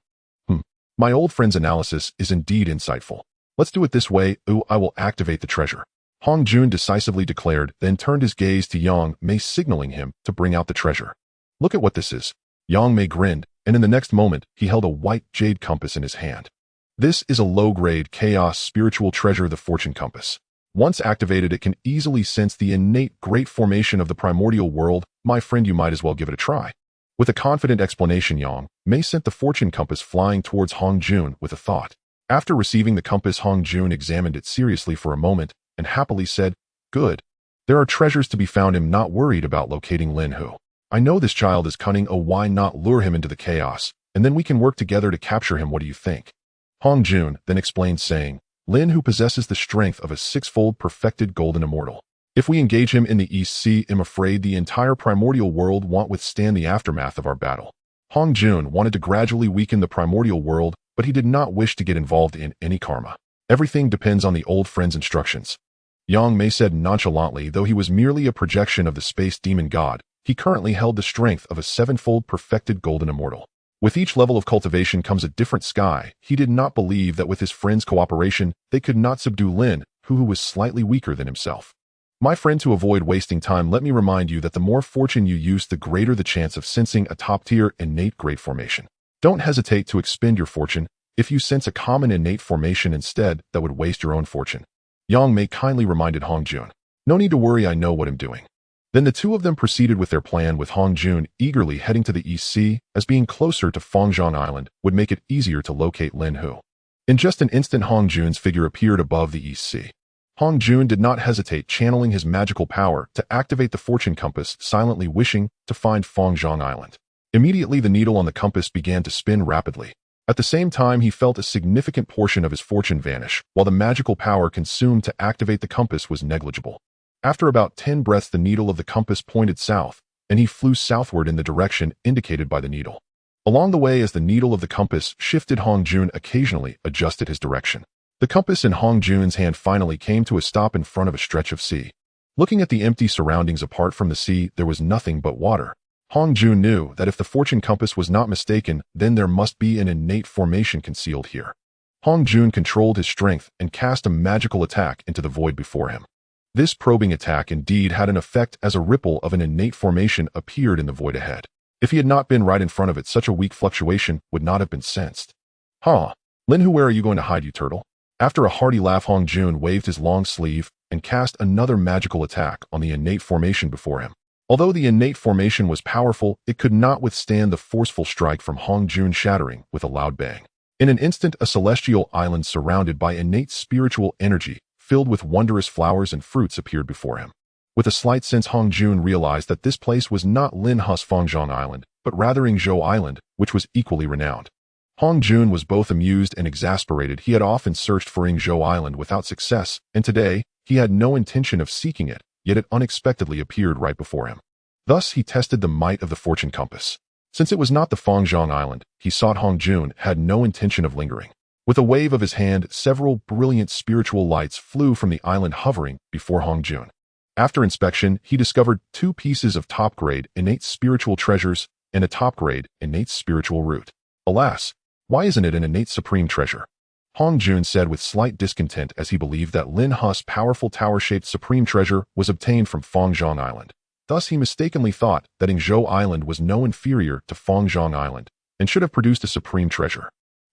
My old friend's analysis is indeed insightful. Let's do it this way. I will activate the treasure. Hong Jun decisively declared, then turned his gaze to Yang Mei, signaling him to bring out the treasure. Look at what this is. Yang Mei grinned, and in the next moment, he held a white jade compass in his hand. This is a low-grade chaos spiritual treasure, the fortune compass. Once activated, it can easily sense the innate great formation of the primordial world. My friend, you might as well give it a try. With a confident explanation, Yang Mei sent the fortune compass flying towards Hong Jun with a thought. After receiving the compass, Hong Jun examined it seriously for a moment and happily said, "Good. There are treasures to be found. I'm not worried about locating Lin Hu. I know this child is cunning. Why not lure him into the chaos, and then we can work together to capture him. What do you think?" Hong Jun then explained, saying, "Lin Hu possesses the strength of a 6-fold perfected golden immortal. If we engage him in the East Sea, I'm afraid the entire primordial world won't withstand the aftermath of our battle." Hong Jun wanted to gradually weaken the primordial world, but he did not wish to get involved in any karma. Everything depends on the old friend's instructions. Yang Mei said nonchalantly, though he was merely a projection of the space demon god, he currently held the strength of a 7-fold perfected golden immortal. With each level of cultivation comes a different sky. He did not believe that with his friend's cooperation, they could not subdue Lin Hu, who was slightly weaker than himself. My friend, to avoid wasting time, let me remind you that the more fortune you use, the greater the chance of sensing a top-tier innate great formation. Don't hesitate to expend your fortune if you sense a common innate formation instead that would waste your own fortune. Yang Mei kindly reminded Hong Jun. No need to worry, I know what I'm doing. Then the two of them proceeded with their plan, with Hong Jun eagerly heading to the East Sea, as being closer to Fangzhong Island would make it easier to locate Lin Hu. In just an instant, Hong Jun's figure appeared above the East Sea. Hong Jun did not hesitate, channeling his magical power to activate the fortune compass, silently wishing to find Fangzhong Island. Immediately, the needle on the compass began to spin rapidly. At the same time, he felt a significant portion of his fortune vanish, while the magical power consumed to activate the compass was negligible. After about 10 breaths, the needle of the compass pointed south, and he flew southward in the direction indicated by the needle. Along the way, as the needle of the compass shifted, Hong Jun occasionally adjusted his direction. The compass in Hong Jun's hand finally came to a stop in front of a stretch of sea. Looking at the empty surroundings apart from the sea, there was nothing but water. Hong Jun knew that if the fortune compass was not mistaken, then there must be an innate formation concealed here. Hong Jun controlled his strength and cast a magical attack into the void before him. This probing attack indeed had an effect, as a ripple of an innate formation appeared in the void ahead. If he had not been right in front of it, such a weak fluctuation would not have been sensed. Huh? Lin Hu, where are you going to hide, you turtle? After a hearty laugh, Hong Jun waved his long sleeve and cast another magical attack on the innate formation before him. Although the innate formation was powerful, it could not withstand the forceful strike from Hong Jun, shattering with a loud bang. In an instant, a celestial island surrounded by innate spiritual energy, filled with wondrous flowers and fruits, appeared before him. With a slight sense, Hong Jun realized that this place was not Lin Hu's Fangzhong Island, but rather Yingzhou Island, which was equally renowned. Hong Jun was both amused and exasperated. He had often searched for Yingzhou Island without success, and today he had no intention of seeking it, yet it unexpectedly appeared right before him. Thus he tested the might of the fortune compass. Since it was not the Fangzhong Island he sought, Hong Jun had no intention of lingering. With a wave of his hand, several brilliant spiritual lights flew from the island, hovering before Hong Jun. After inspection, he discovered 2 pieces of top-grade innate spiritual treasures and a top-grade innate spiritual root. Alas, why isn't it an innate supreme treasure? Hong Jun said with slight discontent, as he believed that Lin Hu's powerful tower-shaped supreme treasure was obtained from Fangzhong Island. Thus he mistakenly thought that Yingzhou Island was no inferior to Fangzhong Island and should have produced a supreme treasure.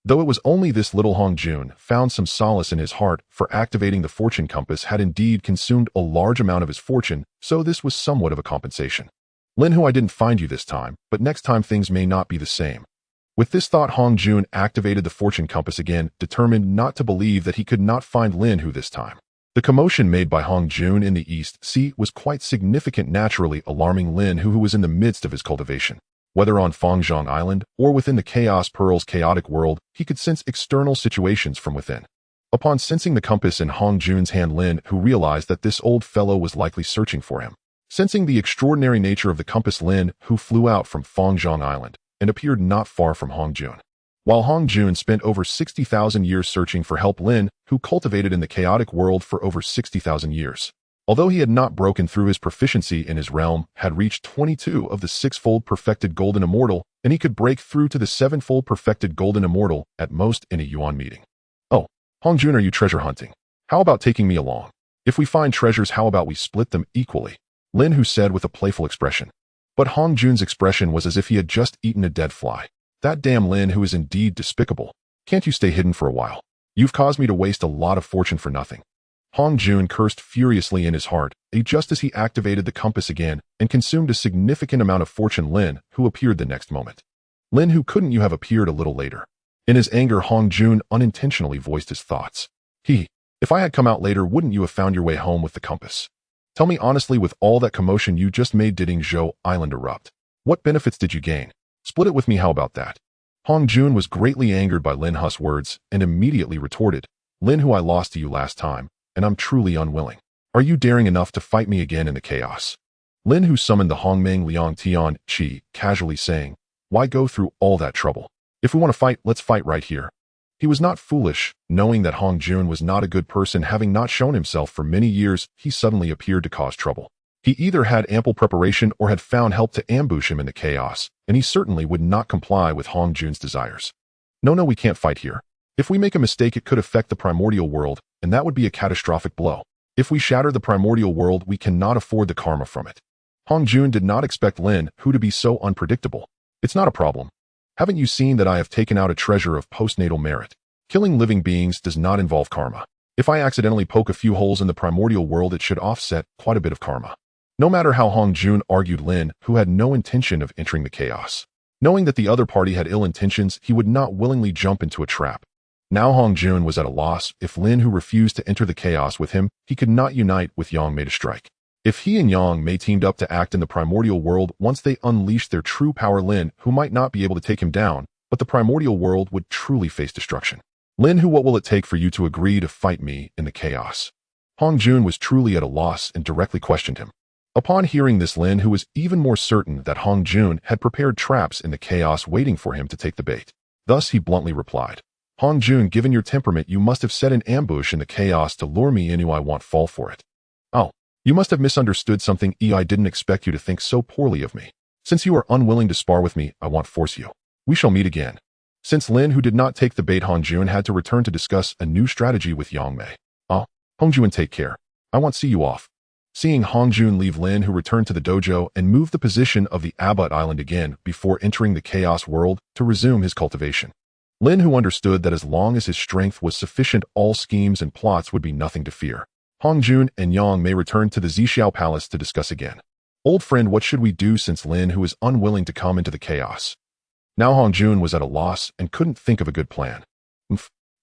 Though it was only this little, Hong Jun found some solace in his heart, for activating the fortune compass had indeed consumed a large amount of his fortune, so this was somewhat of a compensation. Lin Hu, I didn't find you this time, but next time things may not be the same. With this thought, Hong Jun activated the fortune compass again, determined not to believe that he could not find Lin Hu this time. The commotion made by Hong Jun in the East Sea was quite significant, naturally alarming Lin Hu, who was in the midst of his cultivation. Whether on Fangzhong Island or within the Chaos Pearl's chaotic world, he could sense external situations from within. Upon sensing the compass in Hong Jun's hand, Lin Hu realized that this old fellow was likely searching for him. Sensing the extraordinary nature of the compass, Lin Hu flew out from Fangzhong Island and appeared not far from Hong Jun. While Hong Jun spent over 60,000 years searching for help, Lin Hu cultivated in the chaotic world for over 60,000 years. Although he had not broken through, his proficiency in his realm had reached 22 of the 6-fold perfected golden immortal, and he could break through to the 7-fold perfected golden immortal at most in a yuan meeting. Oh, Hong Jun, are you treasure hunting? How about taking me along? If we find treasures, how about we split them equally? Lin Hu said with a playful expression. But Hong Jun's expression was as if he had just eaten a dead fly. That damn Lin Hu is indeed despicable. Can't you stay hidden for a while? You've caused me to waste a lot of fortune for nothing. Hong Jun cursed furiously in his heart, just as he activated the compass again and consumed a significant amount of fortune. Lin Hu appeared the next moment. Lin Hu, couldn't you have appeared a little later? In his anger, Hong Jun unintentionally voiced his thoughts. If I had come out later, wouldn't you have found your way home with the compass? Tell me honestly, with all that commotion you just made, did Yingzhou Island erupt? What benefits did you gain? Split it with me, how about that? Hong Jun was greatly angered by Lin Hu's words and immediately retorted, Lin Hu, I lost to you last time, and I'm truly unwilling. Are you daring enough to fight me again in the chaos? Lin Hu summoned the Hongmeng Liang Tian Qi, casually saying, why go through all that trouble? If we want to fight, let's fight right here. He was not foolish, knowing that Hong Jun was not a good person. Having not shown himself for many years, he suddenly appeared to cause trouble. He either had ample preparation or had found help to ambush him in the chaos, and he certainly would not comply with Hong Jun's desires. No, we can't fight here. If we make a mistake, it could affect the primordial world, and that would be a catastrophic blow. If we shatter the primordial world, we cannot afford the karma from it. Hong Jun did not expect Lin Hu to be so unpredictable. It's not a problem. Haven't you seen that I have taken out a treasure of postnatal merit? Killing living beings does not involve karma. If I accidentally poke a few holes in the primordial world, it should offset quite a bit of karma. No matter how Hong Jun argued, Lin Hu had no intention of entering the chaos. Knowing that the other party had ill intentions, he would not willingly jump into a trap. Now Hong Jun was at a loss. If Lin Hu refused to enter the chaos with him, he could not unite with Yang Mei to strike. If he and Yang Mei teamed up to act in the primordial world, once they unleashed their true power, Lin Hu might not be able to take him down, but the primordial world would truly face destruction. Lin Hu, what will it take for you to agree to fight me in the chaos? Hong Jun was truly at a loss and directly questioned him. Upon hearing this, Lin Hu was even more certain that Hong Jun had prepared traps in the chaos waiting for him to take the bait. Thus he bluntly replied, Hong Jun, given your temperament, you must have set an ambush in the chaos to lure me in. I won't fall for it. Oh, you must have misunderstood something. I didn't expect you to think so poorly of me. Since you are unwilling to spar with me, I won't force you. We shall meet again. Since Lin Hu did not take the bait, Hong Jun had to return to discuss a new strategy with Yang Mei. Hong Jun, take care. I won't see you off. Seeing Hong Jun leave, Lin Hu returned to the dojo and moved the position of the Abbot Island again before entering the chaos world to resume his cultivation. Lin Hu understood that as long as his strength was sufficient, all schemes and plots would be nothing to fear. Hong Jun and Yang Mei returned to the Zixiao Palace to discuss again. Old friend, what should we do since Lin Hu is unwilling to come into the chaos? Now Hong Jun was at a loss and couldn't think of a good plan.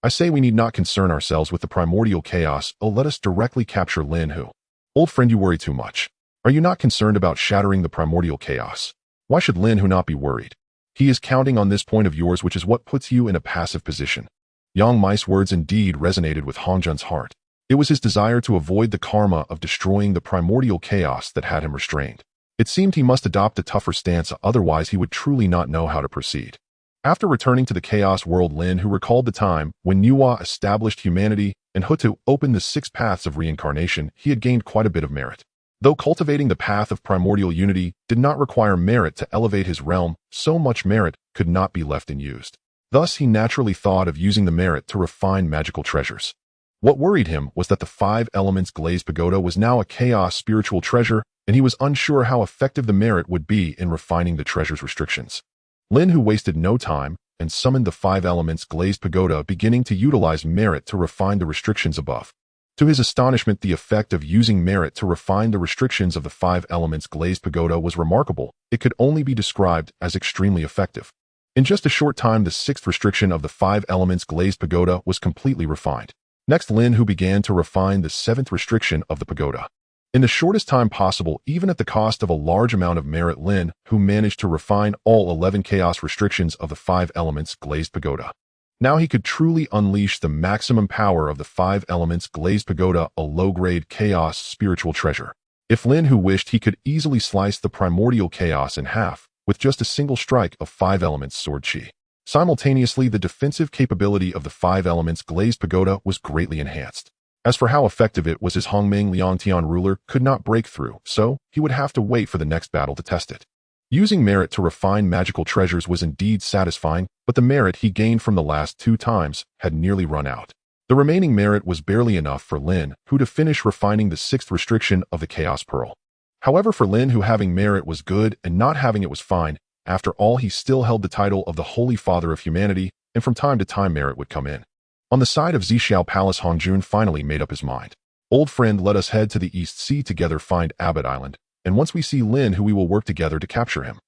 I say we need not concern ourselves with the primordial chaos. Let us directly capture Lin Hu. Old friend, you worry too much. Are you not concerned about shattering the primordial chaos? Why should Lin Hu not be worried? He is counting on this point of yours, which is what puts you in a passive position. Yang Mei's words indeed resonated with Hong Jun's heart. It was his desire to avoid the karma of destroying the primordial chaos that had him restrained. It seemed he must adopt a tougher stance, otherwise he would truly not know how to proceed. After returning to the chaos world, Lin Hu recalled the time when Nuwa established humanity and Hutu opened the 6 paths of reincarnation. He had gained quite a bit of merit. Though cultivating the path of primordial unity did not require merit to elevate his realm, so much merit could not be left unused. Thus he naturally thought of using the merit to refine magical treasures. What worried him was that the 5 elements glazed pagoda was now a chaos spiritual treasure, and he was unsure how effective the merit would be in refining the treasure's restrictions. Lin Hu wasted no time and summoned the 5 elements glazed pagoda, beginning to utilize merit to refine the restrictions above. To his astonishment, the effect of using merit to refine the restrictions of the 5 elements glazed pagoda was remarkable. It could only be described as extremely effective. In just a short time, the 6th restriction of the 5 elements glazed pagoda was completely refined. Next, Lin Hu began to refine the 7th restriction of the pagoda. In the shortest time possible, even at the cost of a large amount of merit, Lin Hu managed to refine all 11 chaos restrictions of the 5 elements glazed pagoda. Now he could truly unleash the maximum power of the 5 elements glazed pagoda, a low-grade chaos spiritual treasure. If Lin Hu wished, he could easily slice the primordial chaos in half with just a single strike of 5 elements sword chi. Simultaneously, the defensive capability of the 5 elements glazed pagoda was greatly enhanced. As for how effective it was, his Hongming Liangtian ruler could not break through, so he would have to wait for the next battle to test it. Using merit to refine magical treasures was indeed satisfying, but the merit he gained from the last 2 times had nearly run out. The remaining merit was barely enough for Lin Hu to finish refining the 6th restriction of the Chaos Pearl. However, for Lin Hu, having merit was good and not having it was fine. After all, he still held the title of the Holy Father of Humanity, and from time to time merit would come in. On the side of Zixiao Palace, Hong Jun finally made up his mind. Old friend, let us head to the East Sea together, find Abbot Island, and once we see Lin Hu, we will work together to capture him.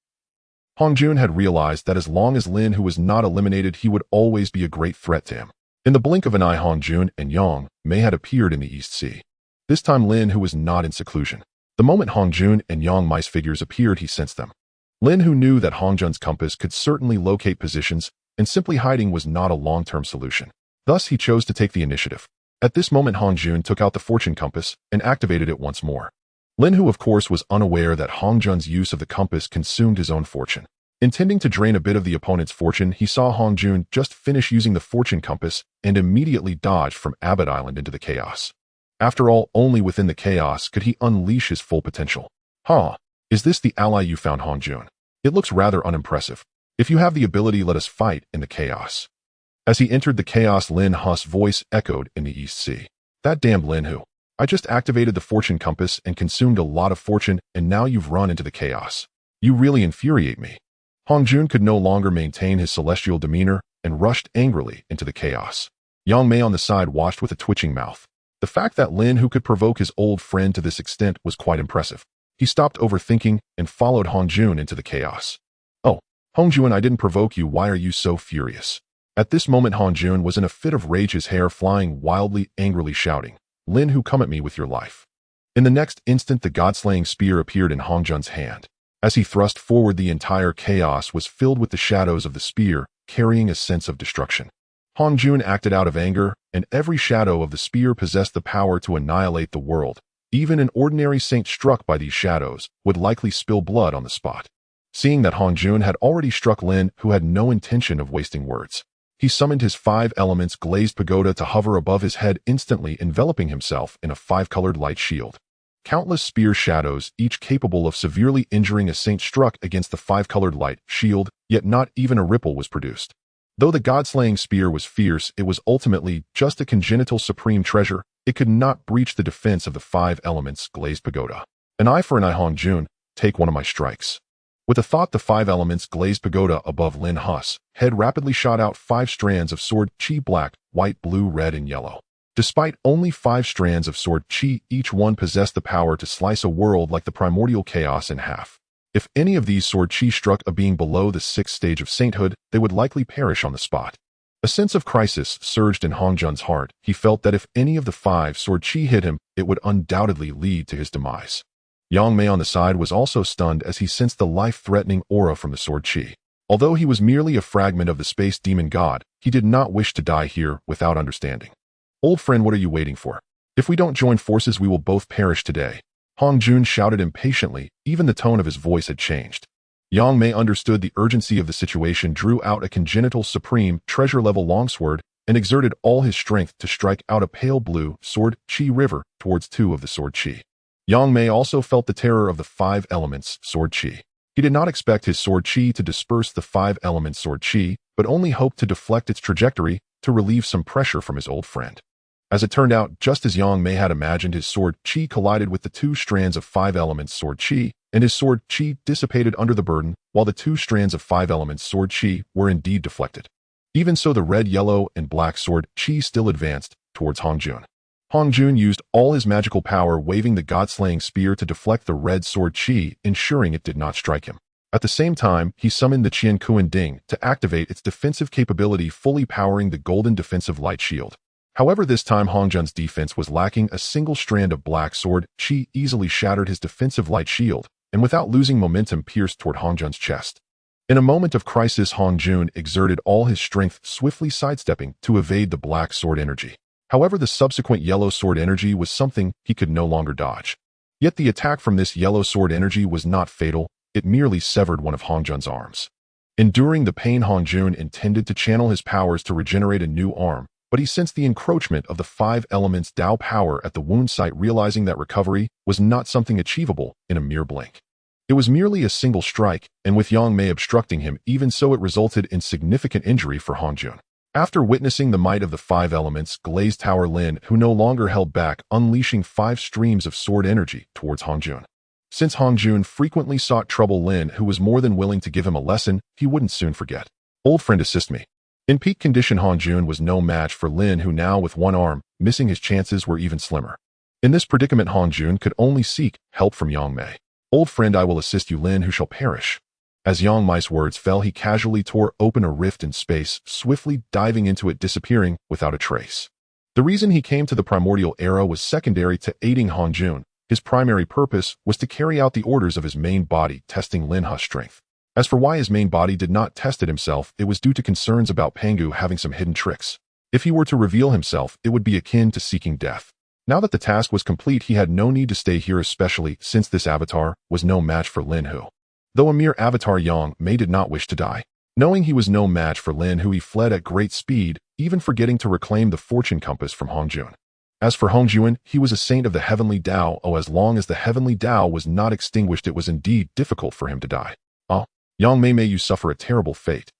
Hong Jun had realized that as long as Lin Hu was not eliminated, he would always be a great threat to him. In the blink of an eye, Hong Jun and Yang Mei had appeared in the East Sea. This time Lin Hu was not in seclusion. The moment Hong Jun and Yang Mei's figures appeared, he sensed them. Lin Hu knew that Hong Jun's compass could certainly locate positions, and simply hiding was not a long-term solution. Thus, he chose to take the initiative. At this moment, Hong Jun took out the fortune compass and activated it once more. Lin Hu, of course, was unaware that Hong Jun's use of the compass consumed his own fortune. Intending to drain a bit of the opponent's fortune, he saw Hong Jun just finish using the fortune compass and immediately dodged from Abbot Island into the chaos. After all, only within the chaos could he unleash his full potential. Is this the ally you found, Hong Jun? It looks rather unimpressive. If you have the ability, let us fight in the chaos. As he entered the chaos, Lin Hu's voice echoed in the East Sea. That damned Lin Hu. I just activated the fortune compass and consumed a lot of fortune, and now you've run into the chaos. You really infuriate me. Hongjun could no longer maintain his celestial demeanor and rushed angrily into the chaos. Yang Mei on the side watched with a twitching mouth. The fact that Lin Hu could provoke his old friend to this extent was quite impressive. He stopped overthinking and followed Hongjun into the chaos. Oh, Hongjun, I didn't provoke you. Why are you so furious? At this moment, Hongjun was in a fit of rage, his hair flying wildly, angrily shouting, Lin Hu, come at me with your life. In the next instant, the god-slaying spear appeared in Hongjun's hand. As he thrust forward, the entire chaos was filled with the shadows of the spear, carrying a sense of destruction. Hongjun acted out of anger, and every shadow of the spear possessed the power to annihilate the world. Even an ordinary saint struck by these shadows would likely spill blood on the spot. Seeing that Hongjun had already struck Lin, who had no intention of wasting words, he summoned his 5 elements glazed pagoda to hover above his head, instantly enveloping himself in a 5-colored light shield. Countless spear shadows, each capable of severely injuring a saint, struck against the 5-colored light shield, yet not even a ripple was produced. Though the god-slaying spear was fierce, it was ultimately just a congenital supreme treasure. It could not breach the defense of the 5 elements glazed pagoda. An eye for an eye, Hongjun, take one of my strikes. With a thought, the 5 elements glazed pagoda above Lin Hu's head rapidly shot out 5 strands of sword chi, black, white, blue, red, and yellow. Despite only 5 strands of sword chi, each one possessed the power to slice a world like the Primordial Chaos in half. If any of these sword chi struck a being below the 6th stage of sainthood, they would likely perish on the spot. A sense of crisis surged in Hongjun's heart. He felt that if any of the 5 sword chi hit him, it would undoubtedly lead to his demise. Yang Mei on the side was also stunned as he sensed the life-threatening aura from the sword chi. Although he was merely a fragment of the space demon god, he did not wish to die here without understanding. Old friend, what are you waiting for? If we don't join forces, we will both perish today. Hongjun shouted impatiently. Even the tone of his voice had changed. Yang Mei understood the urgency of the situation, drew out a congenital supreme treasure-level longsword, and exerted all his strength to strike out a pale blue sword chi river towards 2 of the sword chi. Yang Mei also felt the terror of the 5 elements sword chi. He did not expect his sword chi to disperse the 5 elements sword chi, but only hoped to deflect its trajectory to relieve some pressure from his old friend. As it turned out, just as Yang Mei had imagined, his sword chi collided with the 2 strands of 5 elements sword chi, and his sword chi dissipated under the burden, while the 2 strands of 5 elements sword chi were indeed deflected. Even so, the red, yellow, and black sword chi still advanced towards Hongjun. Hongjun used all his magical power, waving the god-slaying spear to deflect the red sword chi, ensuring it did not strike him. At the same time, he summoned the Qian Kuan Ding to activate its defensive capability, fully powering the golden defensive light shield. However, this time Hongjun's defense was lacking. A single strand of black sword chi easily shattered his defensive light shield, and without losing momentum pierced toward Hongjun's chest. In a moment of crisis, Hongjun exerted all his strength, swiftly sidestepping to evade the black sword energy. However, the subsequent yellow sword energy was something he could no longer dodge. Yet the attack from this yellow sword energy was not fatal. It merely severed one of Hongjun's arms. Enduring the pain, Hongjun intended to channel his powers to regenerate a new arm, but he sensed the encroachment of the 5 elements Dao power at the wound site, realizing that recovery was not something achievable in a mere blink. It was merely a single strike, and with Yang Mei obstructing him, even so, it resulted in significant injury for Hongjun. After witnessing the might of the 5 elements, glazed Tower Lin Hu no longer held back, unleashing 5 streams of sword energy towards Hongjun. Since Hongjun frequently sought trouble, Lin Hu was more than willing to give him a lesson he wouldn't soon forget. Old friend, assist me. In peak condition, Hongjun was no match for Lin Hu. Now with one arm missing, his chances were even slimmer. In this predicament, Hongjun could only seek help from Yang Mei. Old friend, I will assist you. Lin Hu shall perish. As Yang Mei's words fell, he casually tore open a rift in space, swiftly diving into it, disappearing without a trace. The reason he came to the primordial era was secondary to aiding Hongjun. His primary purpose was to carry out the orders of his main body, testing Lin Hu's strength. As for why his main body did not test it himself, it was due to concerns about Pangu having some hidden tricks. If he were to reveal himself, it would be akin to seeking death. Now that the task was complete, he had no need to stay here, especially since this avatar was no match for Lin Hu. Though a mere avatar, Yang Mei did not wish to die. Knowing he was no match for Lin Hu, he fled at great speed, even forgetting to reclaim the fortune compass from Hongjun. As for Hongjun, he was a saint of the heavenly Dao. As long as the heavenly Dao was not extinguished, it was indeed difficult for him to die. Yang Mei, may you suffer a terrible fate.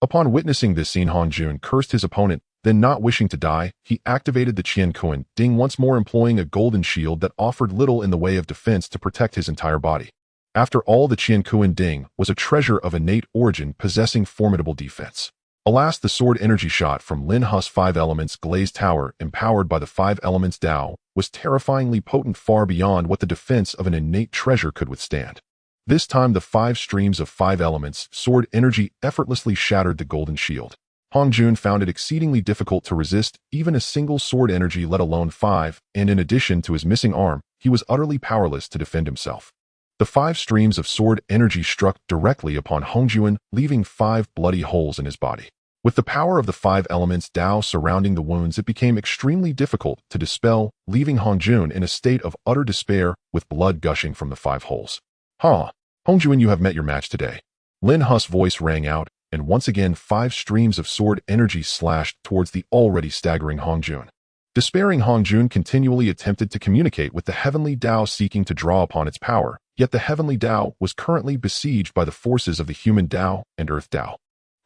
Upon witnessing this scene, Hongjun cursed his opponent, Then, not wishing to die, he activated the Qian Kuan Ding once more, employing a golden shield that offered little in the way of defense to protect his entire body. After all, the Qian Kuan Ding was a treasure of innate origin possessing formidable defense. Alas, the sword energy shot from Lin Hu's 5 elements glazed tower, empowered by the 5 elements Dao, was terrifyingly potent, far beyond what the defense of an innate treasure could withstand. This time, the 5 streams of 5 elements sword energy effortlessly shattered the golden shield. Hong Jun found it exceedingly difficult to resist even a single sword energy, let alone 5, and in addition to his missing arm, he was utterly powerless to defend himself. The 5 streams of sword energy struck directly upon Hong Jun, leaving 5 bloody holes in his body. With the power of the 5 elements Dao surrounding the wounds, it became extremely difficult to dispel, leaving Hong Jun in a state of utter despair with blood gushing from the 5 holes. Hong Jun, you have met your match today. Lin Hu's voice rang out, and once again 5 streams of sword energy slashed towards the already staggering Hong Jun. Despairing Hong Jun continually attempted to communicate with the Heavenly Dao, seeking to draw upon its power, yet the Heavenly Dao was currently besieged by the forces of the Human Dao and Earth Dao.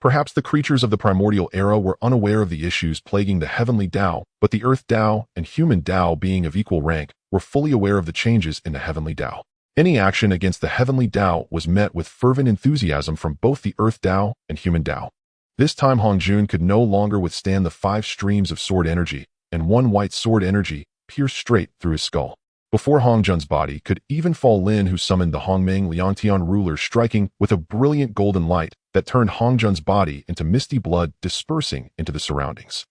Perhaps the creatures of the Primordial Era were unaware of the issues plaguing the Heavenly Dao, but the Earth Dao and Human Dao, being of equal rank, were fully aware of the changes in the Heavenly Dao. Any action against the Heavenly Dao was met with fervent enthusiasm from both the Earth Dao and Human Dao. This time Hong Jun could no longer withstand the 5 streams of sword energy, and 1 white sword energy pierced straight through his skull. Before Hong Jun's body could even fall, Lin Hu summoned the Hongmeng Liangtian ruler, striking with a brilliant golden light that turned Hong Jun's body into misty blood, dispersing into the surroundings.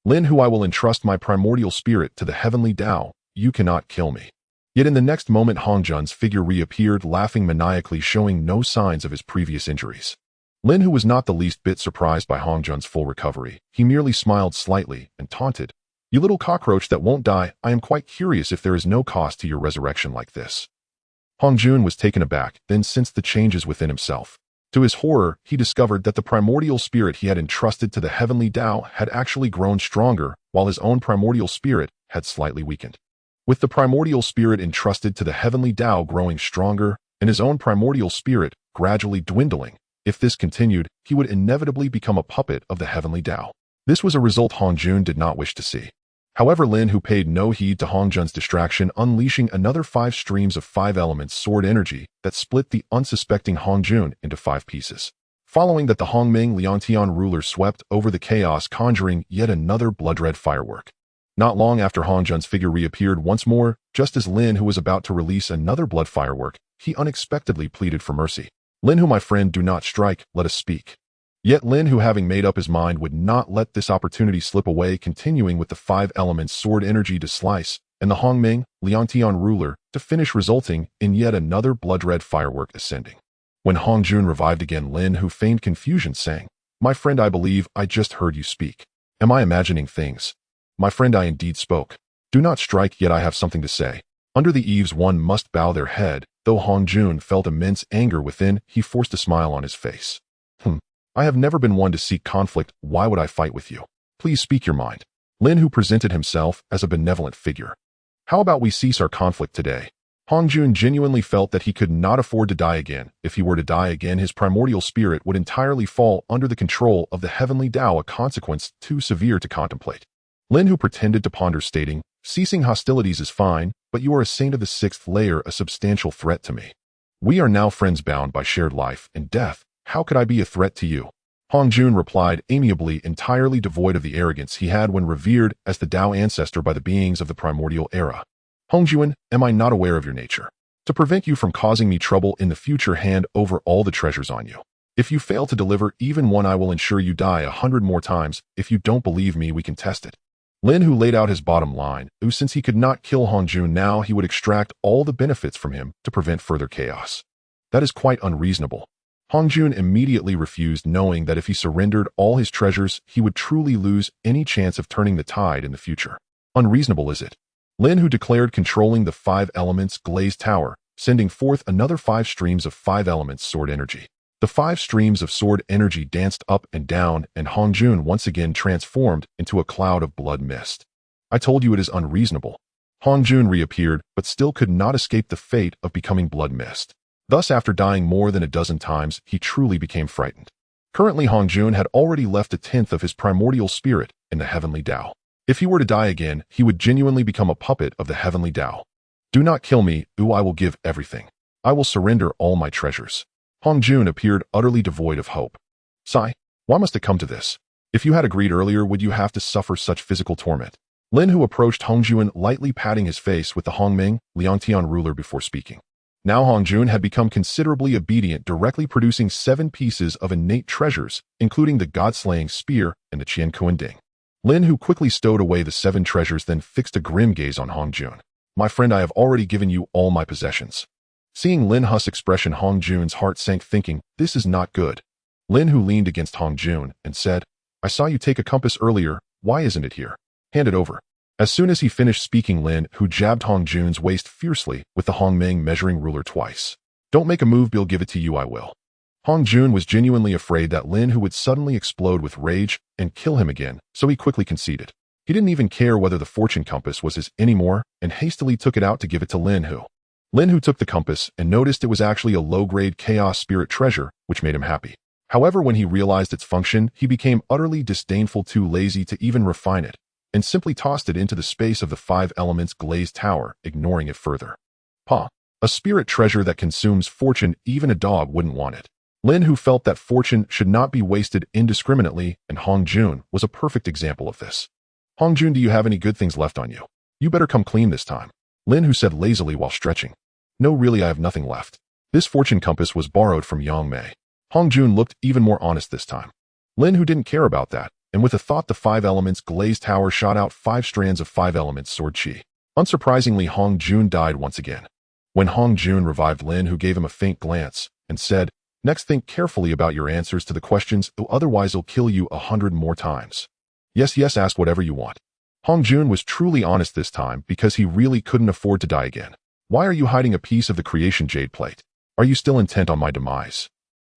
Lin Hu, I will entrust my primordial spirit to the Heavenly Dao. You cannot kill me. Yet in the next moment, Hong Jun's figure reappeared, laughing maniacally, showing no signs of his previous injuries. Lin Hu was not the least bit surprised by Hong Jun's full recovery. He merely smiled slightly and taunted, "You little cockroach that won't die, I am quite curious if there is no cost to your resurrection like this." Hong Jun was taken aback, then sensed the changes within himself. To his horror, he discovered that the primordial spirit he had entrusted to the Heavenly Dao had actually grown stronger, while his own primordial spirit had slightly weakened. With the primordial spirit entrusted to the Heavenly Dao growing stronger, and his own primordial spirit gradually dwindling, if this continued, he would inevitably become a puppet of the Heavenly Dao. This was a result Hong Jun did not wish to see. However, Lin Hu paid no heed to Hong Jun's distraction, unleashing another 5 streams of 5 elements sword energy that split the unsuspecting Hong Jun into 5 pieces. Following that, the Hongmeng Liangtian ruler swept over the chaos, conjuring yet another blood-red firework. Not long after, Hong Jun's figure reappeared once more. Just as Lin Hu was about to release another blood firework, he unexpectedly pleaded for mercy. "Lin Hu, my friend, do not strike, let us speak." Yet Lin Hu, having made up his mind, would not let this opportunity slip away, continuing with the 5 elements sword energy to slice, and the Hongmeng Liangtian ruler to finish, resulting in yet another blood-red firework ascending. When Hong Jun revived again, Lin Hu feigned confusion, saying, "My friend, I believe I just heard you speak. Am I imagining things?" "My friend, I indeed spoke. Do not strike, yet I have something to say." Under the eaves, one must bow their head. Though Hong Jun felt immense anger within, he forced a smile on his face. I have never been one to seek conflict. Why would I fight with you? Please speak your mind." Lin Hu presented himself as a benevolent figure. "How about we cease our conflict today?" Hong Jun genuinely felt that he could not afford to die again. If he were to die again, his primordial spirit would entirely fall under the control of the Heavenly Dao, a consequence too severe to contemplate. Lin Hu pretended to ponder, stating, "Ceasing hostilities is fine, but you are a saint of the 6th layer, a substantial threat to me. We are now friends bound by shared life and death. How could I be a threat to you?" Hong Jun replied amiably, entirely devoid of the arrogance he had when revered as the Dao ancestor by the beings of the Primordial Era. "Hong Jun, am I not aware of your nature? To prevent you from causing me trouble in the future, hand over all the treasures on you. If you fail to deliver even one, I will ensure you die 100 more times. If you don't believe me, we can test it." Lin Hu laid out his bottom line. Since he could not kill Hong Jun now, he would extract all the benefits from him to prevent further chaos. "That is quite unreasonable." Hong Jun immediately refused, knowing that if he surrendered all his treasures, he would truly lose any chance of turning the tide in the future. "Unreasonable, is it?" Lin Hu declared, controlling the 5 elements glazed tower, sending forth another 5 streams of 5 elements sword energy. The 5 streams of sword energy danced up and down, and Hong Jun once again transformed into a cloud of blood mist. "I told you it is unreasonable." Hong Jun reappeared, but still could not escape the fate of becoming blood mist. Thus, after dying more than a dozen times, he truly became frightened. Currently, Hong Jun had already left a tenth of his primordial spirit in the heavenly Dao. If he were to die again, he would genuinely become a puppet of the heavenly Dao. Do not kill me, or I will give everything. I will surrender all my treasures. Hong Jun appeared utterly devoid of hope. Sigh, why must it come to this? If you had agreed earlier, would you have to suffer such physical torment? Lin Hu approached Hong Jun, lightly patting his face with the Hongming, Liangtian ruler before speaking. Now Hong Jun had become considerably obedient, directly producing 7 pieces of innate treasures, including the god-slaying spear and the Qian Kuanding. Lin Hu quickly stowed away the 7 treasures, then fixed a grim gaze on Hong Jun. My friend, I have already given you all my possessions. Seeing Lin Hu's expression, Hong Jun's heart sank, thinking, this is not good. Lin Hu leaned against Hong Jun and said, I saw you take a compass earlier, why isn't it here? Hand it over. As soon as he finished speaking, Lin Hu jabbed Hong Jun's waist fiercely with the Hongmeng measuring ruler twice. Don't make a move, Bill, give it to you, I will. Hong Jun was genuinely afraid that Lin Hu would suddenly explode with rage and kill him again, so he quickly conceded. He didn't even care whether the fortune compass was his anymore and hastily took it out to give it to Lin Hu. Lin Hu took the compass and noticed it was actually a low-grade chaos spirit treasure, which made him happy. However, when he realized its function, he became utterly disdainful, too lazy to even refine it, and simply tossed it into the space of the 5 elements glazed tower, ignoring it further. A spirit treasure that consumes fortune, even a dog wouldn't want it. Lin Hu felt that fortune should not be wasted indiscriminately, and Hong Jun was a perfect example of this. Hong Jun, do you have any good things left on you? You better come clean this time. Lin Hu said lazily while stretching. No, really, I have nothing left. This fortune compass was borrowed from Yang Mei. Hong Jun looked even more honest this time. Lin Hu didn't care about that, and with a thought, the 5 elements glazed tower shot out 5 strands of 5 elements sword chi. Unsurprisingly, Hong Jun died once again. When Hong Jun revived, Lin Hu gave him a faint glance and said, next, think carefully about your answers to the questions, otherwise I'll kill you 100 more times. Yes, ask whatever you want. Hong Jun was truly honest this time because he really couldn't afford to die again. Why are you hiding a piece of the creation jade plate? Are you still intent on my demise?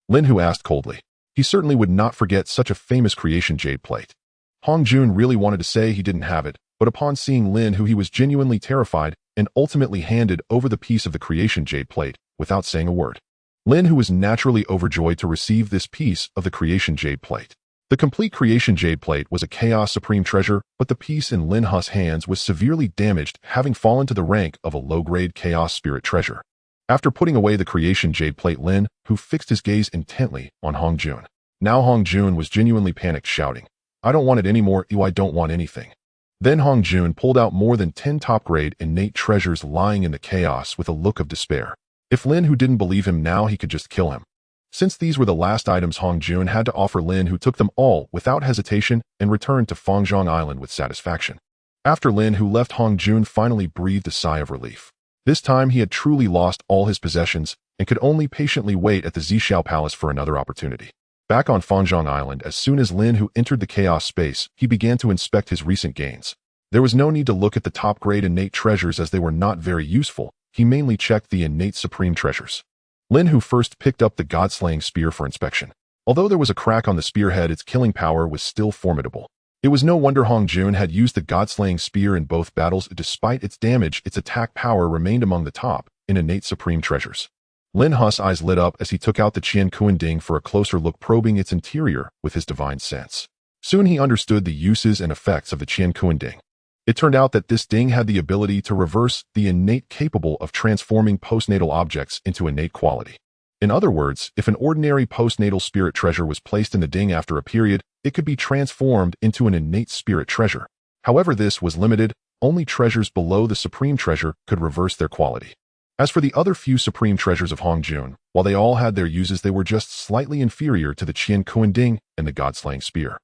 Lin Hu asked coldly. He certainly would not forget such a famous creation jade plate. Hong Jun really wanted to say he didn't have it, but upon seeing Lin Hu, he was genuinely terrified and ultimately handed over the piece of the creation jade plate without saying a word. Lin Hu was naturally overjoyed to receive this piece of the creation jade plate. The complete creation jade plate was a chaos supreme treasure, but the piece in Lin Hu's hands was severely damaged, having fallen to the rank of a low-grade chaos spirit treasure. After putting away the creation jade plate, Lin Hu fixed his gaze intently on Hong Jun. Now Hong Jun was genuinely panicked, shouting, I don't want it anymore, I don't want anything. Then Hong Jun pulled out more than 10 top-grade innate treasures lying in the chaos with a look of despair. If Lin Hu didn't believe him now, he could just kill him. Since these were the last items Hong Jun had to offer, Lin Hu took them all without hesitation and returned to Fangzhong Island with satisfaction. After Lin Hu left, Hong Jun finally breathed a sigh of relief. This time he had truly lost all his possessions and could only patiently wait at the Zhixiao Palace for another opportunity. Back on Fangzhong Island, as soon as Lin Hu entered the chaos space, he began to inspect his recent gains. There was no need to look at the top-grade innate treasures as they were not very useful. He mainly checked the innate supreme treasures. Lin Hu first picked up the god-slaying spear for inspection. Although there was a crack on the spearhead, its killing power was still formidable. It was no wonder Hong Jun had used the god-slaying spear in both battles. Despite its damage, its attack power remained among the top in innate supreme treasures. Lin Hu's eyes lit up as he took out the Qian Kuanding for a closer look, probing its interior with his divine sense. Soon he understood the uses and effects of the Qian Kuanding. It turned out that this ding had the ability to reverse the innate, capable of transforming postnatal objects into innate quality. In other words, if an ordinary postnatal spirit treasure was placed in the ding after a period, it could be transformed into an innate spirit treasure. However, this was limited. Only treasures below the supreme treasure could reverse their quality. As for the other few supreme treasures of Hong Jun, while they all had their uses, they were just slightly inferior to the Qian Kuanding and the god-slaying spear.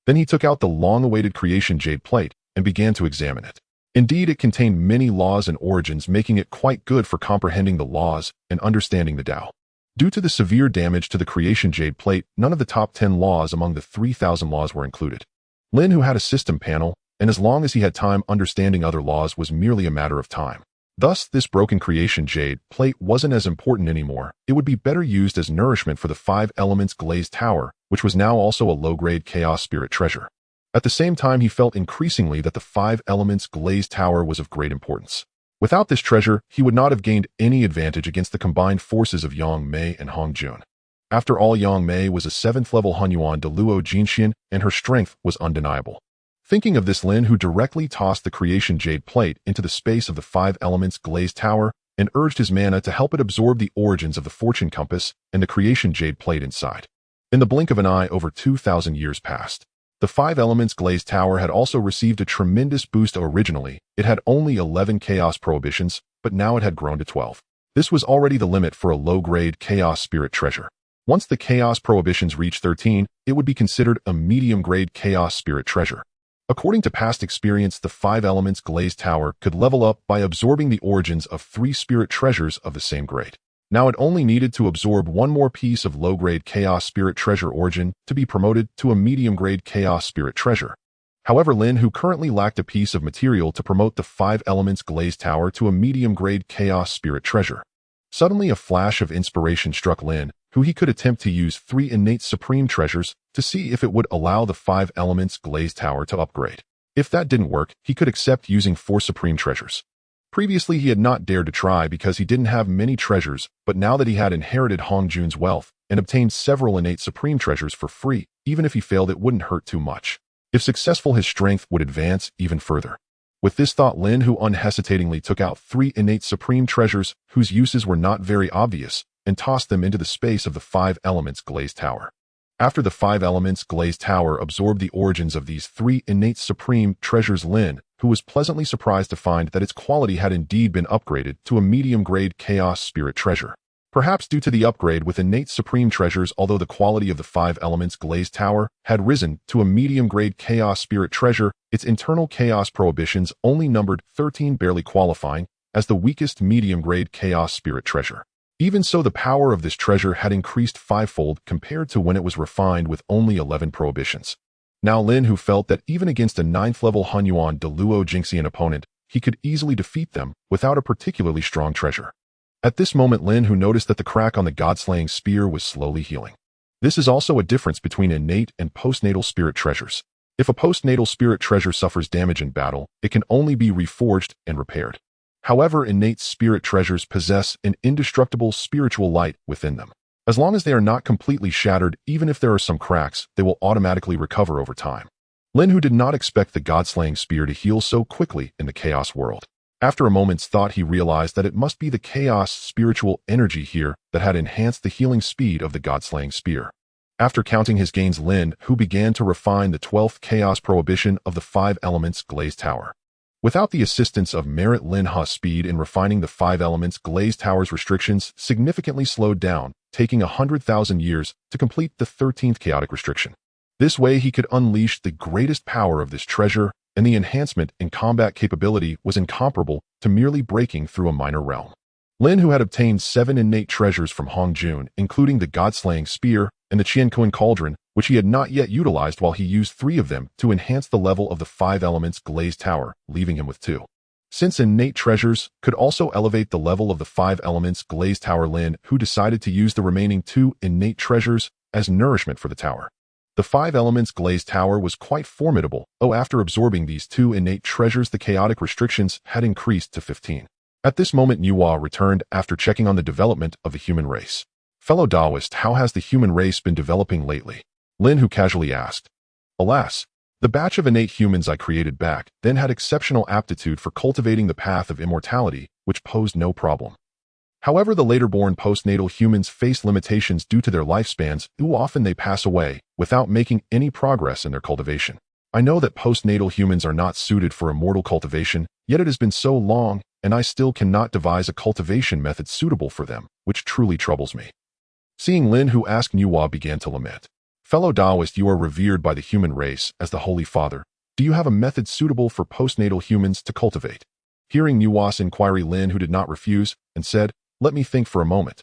Then he took out the long-awaited creation jade plate and began to examine it. Indeed, it contained many laws and origins, making it quite good for comprehending the laws and understanding the Dao. Due to the severe damage to the creation jade plate, none of the top 10 laws among the 3,000 laws were included. Lin Hu had a system panel, and as long as he had time, understanding other laws was merely a matter of time. Thus, this broken creation jade plate wasn't as important anymore. It would be better used as nourishment for the 5 elements glazed tower, which was now also a low-grade chaos spirit treasure. At the same time, he felt increasingly that the 5 elements glazed tower was of great importance. Without this treasure, he would not have gained any advantage against the combined forces of Yang Mei and Hong Jun. After all, Yang Mei was a 7th-level Hunyuan de Luo Jinxian, and her strength was undeniable. Thinking of this, Lin Hu directly tossed the creation jade plate into the space of the 5 elements glazed tower and urged his mana to help it absorb the origins of the fortune compass and the creation jade plate inside. In the blink of an eye, over 2,000 years passed. The 5 elements glazed tower had also received a tremendous boost. Originally, it had only 11 chaos prohibitions, but now it had grown to 12. This was already the limit for a low-grade chaos spirit treasure. Once the chaos prohibitions reached 13, it would be considered a medium-grade chaos spirit treasure. According to past experience, the 5 elements glazed tower could level up by absorbing the origins of 3 spirit treasures of the same grade. Now it only needed to absorb one more piece of low-grade chaos spirit treasure origin to be promoted to a medium-grade chaos spirit treasure. However, Lin Hu currently lacked a piece of material to promote the 5 elements glazed tower to a medium-grade chaos spirit treasure. Suddenly, a flash of inspiration struck Lin Hu. He could attempt to use 3 innate supreme treasures to see if it would allow the 5 elements glazed tower to upgrade. If that didn't work, he could accept using 4 supreme treasures. Previously, he had not dared to try because he didn't have many treasures, but now that he had inherited Hong Jun's wealth and obtained several innate supreme treasures for free, even if he failed, it wouldn't hurt too much. If successful, his strength would advance even further. With this thought, Lin Hu unhesitatingly took out 3 innate supreme treasures whose uses were not very obvious and tossed them into the space of the 5 elements glazed tower. After the 5 elements glazed tower absorbed the origins of these 3 innate supreme treasures, Lin Hu was pleasantly surprised to find that its quality had indeed been upgraded to a medium-grade chaos spirit treasure. Perhaps due to the upgrade with innate supreme treasures, although the quality of the 5 elements glazed tower had risen to a medium-grade chaos spirit treasure, its internal chaos prohibitions only numbered 13, barely qualifying as the weakest medium-grade chaos spirit treasure. Even so, the power of this treasure had increased 5-fold compared to when it was refined with only 11 prohibitions. Now Lin Hu felt that even against a 9th-level Hunyuan de Luo Jinxian opponent, he could easily defeat them without a particularly strong treasure. At this moment, Lin Hu noticed that the crack on the god-slaying spear was slowly healing. This is also a difference between innate and postnatal spirit treasures. If a postnatal spirit treasure suffers damage in battle, it can only be reforged and repaired. However, innate spirit treasures possess an indestructible spiritual light within them. As long as they are not completely shattered, even if there are some cracks, they will automatically recover over time. Lin Hu did not expect the god-slaying spear to heal so quickly in the chaos world. After a moment's thought, he realized that it must be the chaos spiritual energy here that had enhanced the healing speed of the god-slaying spear. After counting his gains, Lin Hu began to refine the 12th chaos prohibition of the 5 elements glazed tower. Without the assistance of merit, Lin Hu's speed in refining the 5 elements glazed tower's restrictions significantly slowed down, taking 100,000 years to complete the 13th chaotic restriction. This way, he could unleash the greatest power of this treasure, and the enhancement in combat capability was incomparable to merely breaking through a minor realm. Lin Hu had obtained 7 innate treasures from Hong Jun, including the god-slaying spear and the Qiankuan cauldron, which he had not yet utilized, while he used 3 of them to enhance the level of the 5 elements glazed tower, leaving him with 2. Since innate treasures could also elevate the level of the 5 elements glazed tower, Lin Hu decided to use the remaining 2 innate treasures as nourishment for the tower. The 5 elements glazed tower was quite formidable. After absorbing these 2 innate treasures, the chaotic restrictions had increased to 15. At this moment, Nuwa returned after checking on the development of the human race. Fellow Daoist, how has the human race been developing lately? Lin Hu casually asked. Alas, the batch of innate humans I created back then had exceptional aptitude for cultivating the path of immortality, which posed no problem. However, the later-born postnatal humans face limitations due to their lifespans. Too often they pass away without making any progress in their cultivation. I know that postnatal humans are not suited for immortal cultivation, yet it has been so long, and I still cannot devise a cultivation method suitable for them, which truly troubles me. Seeing Lin Hu ask, Nuwa began to lament. Fellow Daoist, you are revered by the human race as the Holy Father. Do you have a method suitable for postnatal humans to cultivate? Hearing Nuwa's inquiry, Lin Hu did not refuse and said, let me think for a moment.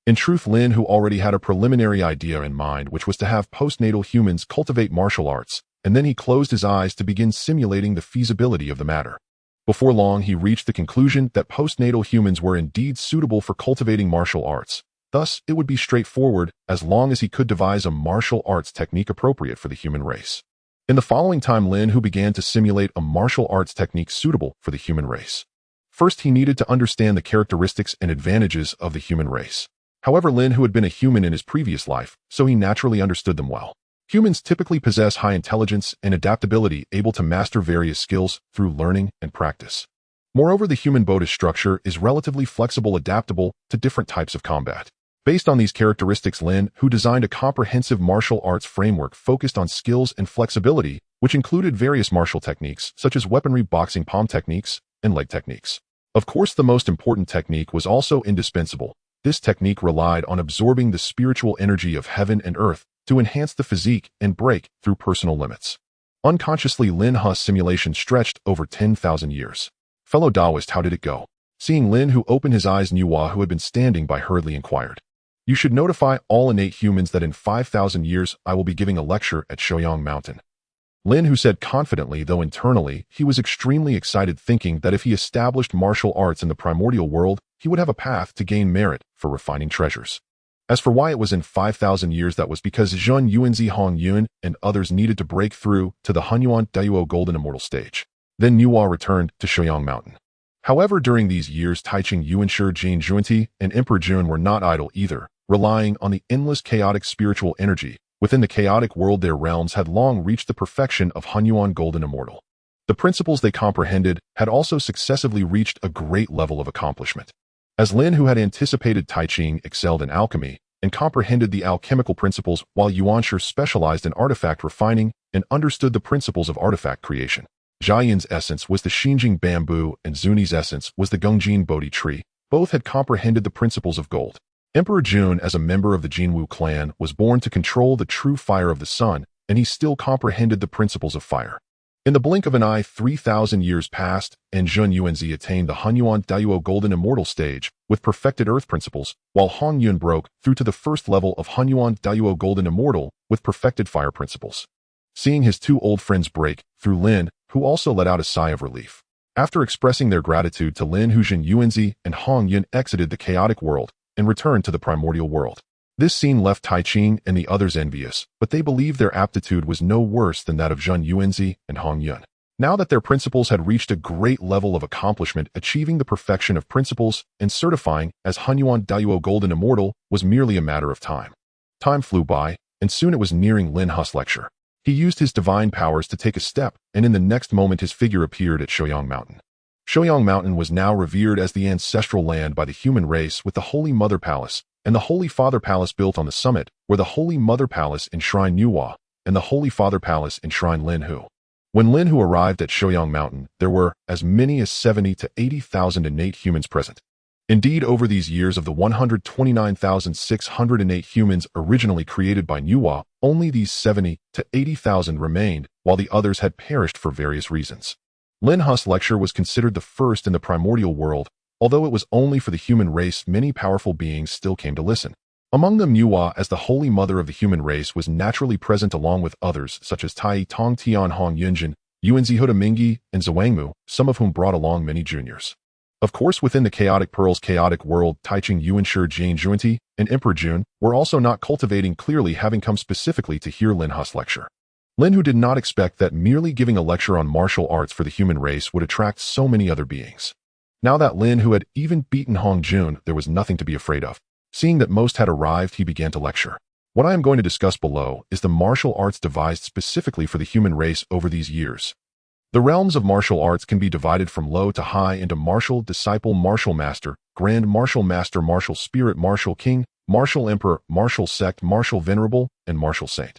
In truth, Lin Hu already had a preliminary idea in mind, which was to have postnatal humans cultivate martial arts, and then he closed his eyes to begin simulating the feasibility of the matter. Before long, he reached the conclusion that postnatal humans were indeed suitable for cultivating martial arts. Thus, it would be straightforward as long as he could devise a martial arts technique appropriate for the human race. In the following time, Lin Hu began to simulate a martial arts technique suitable for the human race. First, he needed to understand the characteristics and advantages of the human race. However, Lin Hu had been a human in his previous life, so he naturally understood them well. Humans typically possess high intelligence and adaptability, able to master various skills through learning and practice. Moreover, the human body structure is relatively flexible, adaptable to different types of combat. Based on these characteristics, Lin Hu designed a comprehensive martial arts framework focused on skills and flexibility, which included various martial techniques such as weaponry, boxing, palm techniques, and leg techniques. Of course, the most important technique was also indispensable. This technique relied on absorbing the spiritual energy of heaven and earth to enhance the physique and break through personal limits. Unconsciously, Lin Hu's simulation stretched over 10,000 years. Fellow Taoist, how did it go? Seeing Lin Hu open his eyes, Nuwa, who had been standing by, hurriedly inquired. You should notify all innate humans that in 5,000 years I will be giving a lecture at Shoyang Mountain. Lin Hu said confidently, though internally he was extremely excited, thinking that if he established martial arts in the primordial world, he would have a path to gain merit for refining treasures. As for why it was in 5,000 years, that was because Zhun Yuanzi, Hong Yun, and others needed to break through to the Hunyuan Dao Golden Immortal stage. Then Nuwa returned to Shoyang Mountain. However, during these years, Taiching Yuanshi, Jin Juanti, and Emperor Jun were not idle either, relying on the endless chaotic spiritual energy. Within the chaotic world, their realms had long reached the perfection of Hunyuan Golden Immortal. The principles they comprehended had also successively reached a great level of accomplishment. As Lin Hu had anticipated, Taiching excelled in alchemy and comprehended the alchemical principles, while Yuanshi specialized in artifact refining and understood the principles of artifact creation. Jiayan's essence was the Xinjing bamboo and Zuni's essence was the Gongjin Bodhi tree. Both had comprehended the principles of gold. Emperor Jun, as a member of the Jinwu clan, was born to control the true fire of the sun, and he still comprehended the principles of fire. In the blink of an eye, 3,000 years passed, and Zhun Yuanzi attained the Hunyuan Dao Golden Immortal stage with perfected earth principles, while Hong Yun broke through to the first level of Hunyuan Dao Golden Immortal with perfected fire principles. Seeing his two old friends break through, Lin Hu also let out a sigh of relief. After expressing their gratitude to Lin Hu, Zhun Yuanzi and Hong Yun exited the chaotic world and returned to the primordial world. This scene left Taiching and the others envious, but they believed their aptitude was no worse than that of Zhun Yuanzi and Hong Yun. Now that their principles had reached a great level of accomplishment, achieving the perfection of principles and certifying as Hunyuan Dao Golden Immortal was merely a matter of time. Time flew by, and soon it was nearing Lin Hu's lecture. He used his divine powers to take a step, and in the next moment his figure appeared at Shoyang Mountain. Shoyang Mountain was now revered as the ancestral land by the human race, with the Holy Mother Palace and the Holy Father Palace built on the summit, where the Holy Mother Palace enshrined Nuwa and the Holy Father Palace enshrined Lin Hu. When Lin Hu arrived at Shoyang Mountain, there were as many as 70 to 80,000 innate humans present. Indeed, over these years, of the 129,608 humans originally created by Nuwa, only these 70 to 80,000 remained, while the others had perished for various reasons. Lin Hu's lecture was considered the first in the primordial world. Although it was only for the human race, many powerful beings still came to listen. Among them, Nuwa, as the holy mother of the human race, was naturally present, along with others such as Tai Tong Tian, Hong Yunjin, Yuanzi Huda Mingi, and Zhuangmu, some of whom brought along many juniors. Of course, within the Chaotic Pearl's chaotic world, Taiching Yuanshi, Jane Juanti, and Emperor Jun were also not cultivating, clearly having come specifically to hear Lin Hu's lecture. Lin Hu did not expect that merely giving a lecture on martial arts for the human race would attract so many other beings. Now that Lin Hu had even beaten Hong Jun, there was nothing to be afraid of. Seeing that most had arrived, he began to lecture. What I am going to discuss below is the martial arts devised specifically for the human race over these years. The realms of martial arts can be divided from low to high into martial disciple, martial master, grand martial master, martial spirit, martial king, martial emperor, martial sect, martial venerable, and martial saint.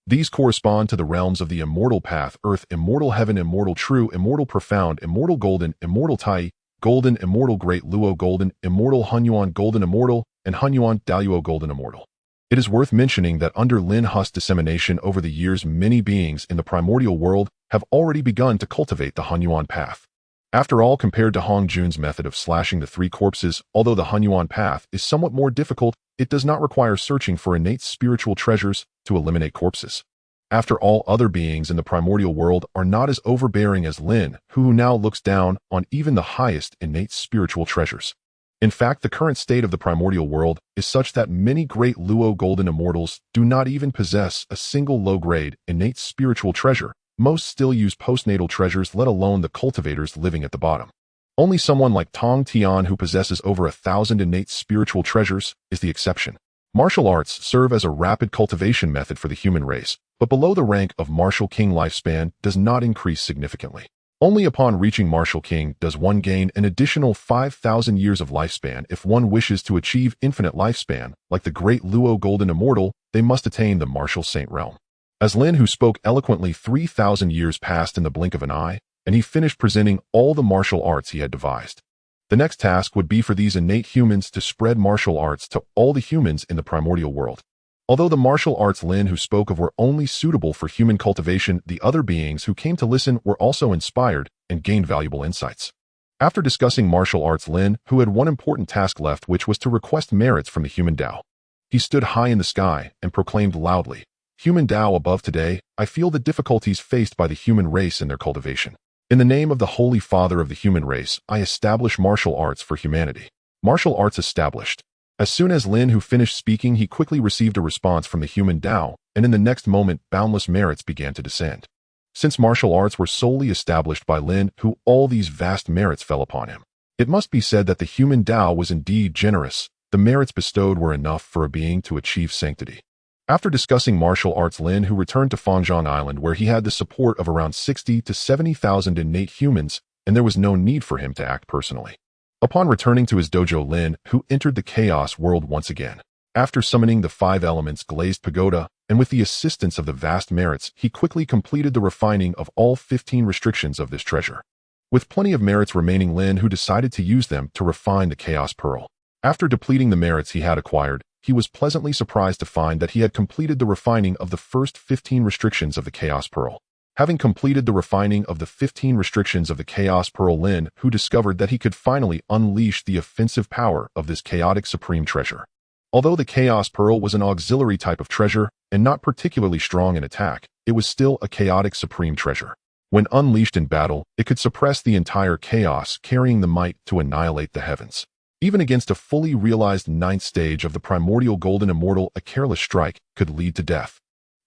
These correspond to the realms of the immortal path, earth, immortal heaven, immortal true, immortal profound, immortal golden, immortal tai, golden, immortal great luo golden, immortal Hunyuan golden immortal, and Hunyuan Dao golden immortal. It is worth mentioning that under Lin Hu's dissemination over the years, many beings in the primordial world have already begun to cultivate the Hunyuan path. After all, compared to Hong Jun's method of slashing the three corpses, although the Hunyuan path is somewhat more difficult, it does not require searching for innate spiritual treasures to eliminate corpses. After all, other beings in the primordial world are not as overbearing as Lin, who now looks down on even the highest innate spiritual treasures. In fact, the current state of the primordial world is such that many great Luo golden immortals do not even possess a single low-grade innate spiritual treasure. Most still use postnatal treasures, let alone the cultivators living at the bottom. Only someone like Tong Tian, who possesses over 1,000 innate spiritual treasures, is the exception. Martial arts serve as a rapid cultivation method for the human race, but below the rank of Martial King lifespan does not increase significantly. Only upon reaching Martial King does one gain an additional 5,000 years of lifespan. If one wishes to achieve infinite lifespan, like the Great Luo Golden Immortal, they must attain the Martial Saint realm. As Lin Hu spoke eloquently, 3,000 years passed in the blink of an eye, and he finished presenting all the martial arts he had devised. The next task would be for these innate humans to spread martial arts to all the humans in the primordial world. Although the martial arts Lin Hu spoke of were only suitable for human cultivation, the other beings who came to listen were also inspired and gained valuable insights. After discussing martial arts, Lin Hu had one important task left, which was to request merits from the human Dao. He stood high in the sky and proclaimed loudly, "Human Dao above, today, I feel the difficulties faced by the human race in their cultivation. In the name of the Holy Father of the human race, I establish martial arts for humanity." Martial arts established. As soon as Lin Hu finished speaking, he quickly received a response from the human Dao, and in the next moment, boundless merits began to descend. Since martial arts were solely established by Lin Hu, all these vast merits fell upon him. It must be said that the human Dao was indeed generous. The merits bestowed were enough for a being to achieve sanctity. After discussing martial arts, Lin Hu returned to Fangzhong Island, where he had the support of around 60 to 70,000 innate humans, and there was no need for him to act personally. Upon returning to his dojo, Lin Hu entered the chaos world once again. After summoning the 5 elements glazed pagoda, and with the assistance of the vast merits, he quickly completed the refining of all 15 restrictions of this treasure. With plenty of merits remaining, Lin Hu decided to use them to refine the Chaos Pearl. After depleting the merits he had acquired, he was pleasantly surprised to find that he had completed the refining of the first 15 restrictions of the Chaos Pearl. Having completed the refining of the 15 restrictions of the Chaos Pearl, Lin Hu discovered that he could finally unleash the offensive power of this chaotic supreme treasure. Although the Chaos Pearl was an auxiliary type of treasure and not particularly strong in attack, it was still a chaotic supreme treasure. When unleashed in battle, it could suppress the entire chaos, carrying the might to annihilate the heavens. Even against a fully realized 9th stage of the Primordial Golden Immortal, a careless strike could lead to death.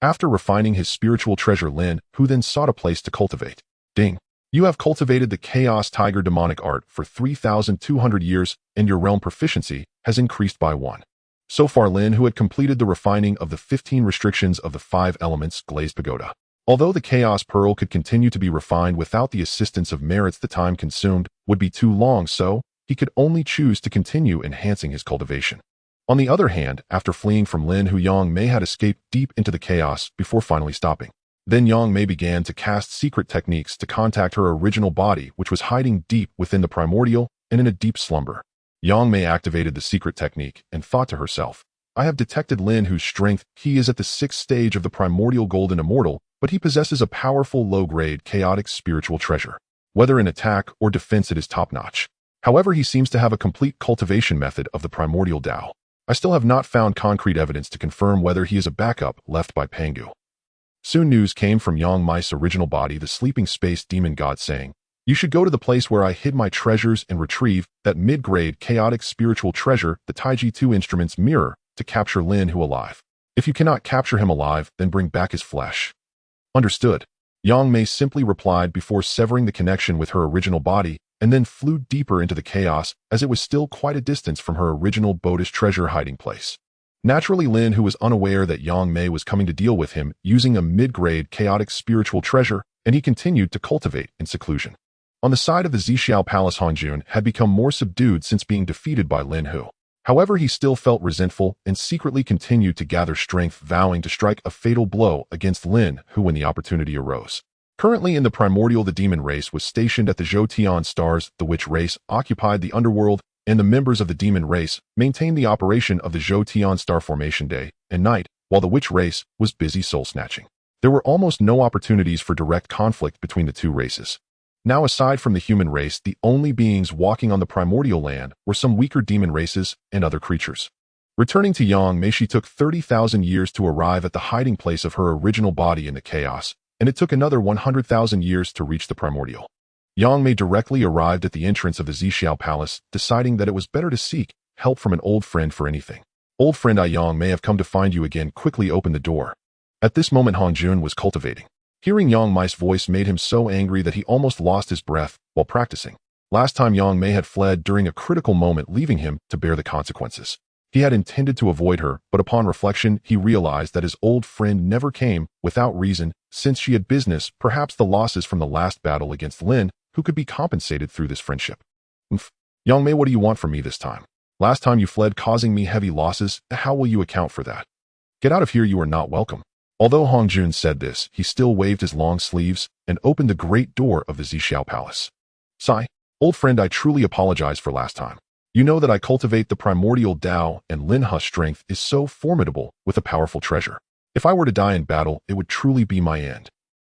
After refining his spiritual treasure, Lin Hu then sought a place to cultivate. Ding! You have cultivated the Chaos Tiger demonic art for 3,200 years, and your realm proficiency has increased by 1. So far, Lin Hu had completed the refining of the 15 restrictions of the 5 elements glazed pagoda. Although the Chaos Pearl could continue to be refined without the assistance of merits, the time consumed would be too long, so he could only choose to continue enhancing his cultivation. On the other hand, after fleeing from Lin Hu, Yang Mei had escaped deep into the chaos before finally stopping. Then Yang Mei began to cast secret techniques to contact her original body, which was hiding deep within the primordial and in a deep slumber. Yang Mei activated the secret technique and thought to herself, "I have detected Lin Hu's strength. He is at the 6th stage of the Primordial Golden Immortal, but he possesses a powerful low-grade chaotic spiritual treasure. Whether in attack or defense, it is top-notch. However, he seems to have a complete cultivation method of the Primordial Dao. I still have not found concrete evidence to confirm whether he is a backup left by Pangu." Soon news came from Yang Mei's original body, the sleeping space demon god, saying, "You should go to the place where I hid my treasures and retrieve that mid-grade chaotic spiritual treasure, the Taiji 2 instrument's mirror, to capture Lin Hu alive. If you cannot capture him alive, then bring back his flesh." Understood. Yang Mei simply replied before severing the connection with her original body, and then flew deeper into the chaos, as it was still quite a distance from her original Bodish treasure hiding place. Naturally, Lin Hu was unaware that Yang Mei was coming to deal with him using a mid-grade chaotic spiritual treasure, and he continued to cultivate in seclusion. On the side of the Zixiao Palace, Han Jun had become more subdued since being defeated by Lin Hu. However, he still felt resentful and secretly continued to gather strength, vowing to strike a fatal blow against Lin Hu when the opportunity arose. Currently in the Primordial, the demon race was stationed at the Zhoutian stars. The witch race occupied the underworld, and the members of the demon race maintained the operation of the Zhoutian star formation day and night, while the witch race was busy soul-snatching. There were almost no opportunities for direct conflict between the two races. Now, aside from the human race, the only beings walking on the primordial land were some weaker demon races and other creatures. Returning to Yang Mei, she took 30,000 years to arrive at the hiding place of her original body in the chaos, and it took another 100,000 years to reach the primordial. Yang Mei directly arrived at the entrance of the Zixiao Palace, deciding that it was better to seek help from an old friend for anything. "Old friend, I, Yang Mei, have come to find you again. Quickly open the door." At this moment, Han Jun was cultivating. Hearing Yang Mei's voice made him so angry that he almost lost his breath while practicing. Last time Yang Mei had fled during a critical moment, leaving him to bear the consequences. He had intended to avoid her, but upon reflection, he realized that his old friend never came without reason. Since she had business, perhaps the losses from the last battle against Lin Hu could be compensated through this friendship. Yang Mei, what do you want from me this time? Last time you fled, causing me heavy losses. How will you account for that? Get out of here, you are not welcome. Although Hong Jun said this, he still waved his long sleeves and opened the great door of the Zhixiao Palace. Sigh, old friend, I truly apologize for last time. You know that I cultivate the Primordial Dao, and Lin Hu's strength is so formidable with a powerful treasure. If I were to die in battle, it would truly be my end.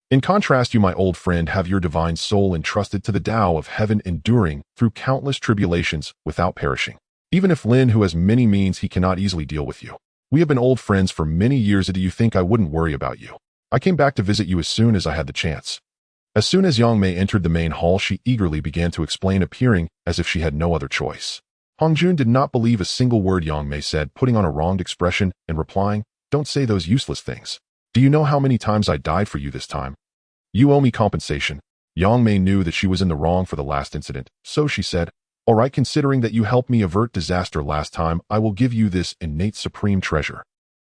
In contrast, you, my old friend, have your divine soul entrusted to the Dao of heaven, enduring through countless tribulations without perishing. Even if Lin Hu has many means, he cannot easily deal with you. We have been old friends for many years. Do you think I wouldn't worry about you? I came back to visit you as soon as I had the chance. As soon as Yang Mei entered the main hall, she eagerly began to explain, appearing as if she had no other choice. Hong Jun did not believe a single word Yang Mei said, putting on a wronged expression and replying, "Don't say those useless things. Do you know how many times I died for you this time? You owe me compensation." Yang Mei knew that she was in the wrong for the last incident, so she said, "All right, considering that you helped me avert disaster last time, I will give you this innate supreme treasure."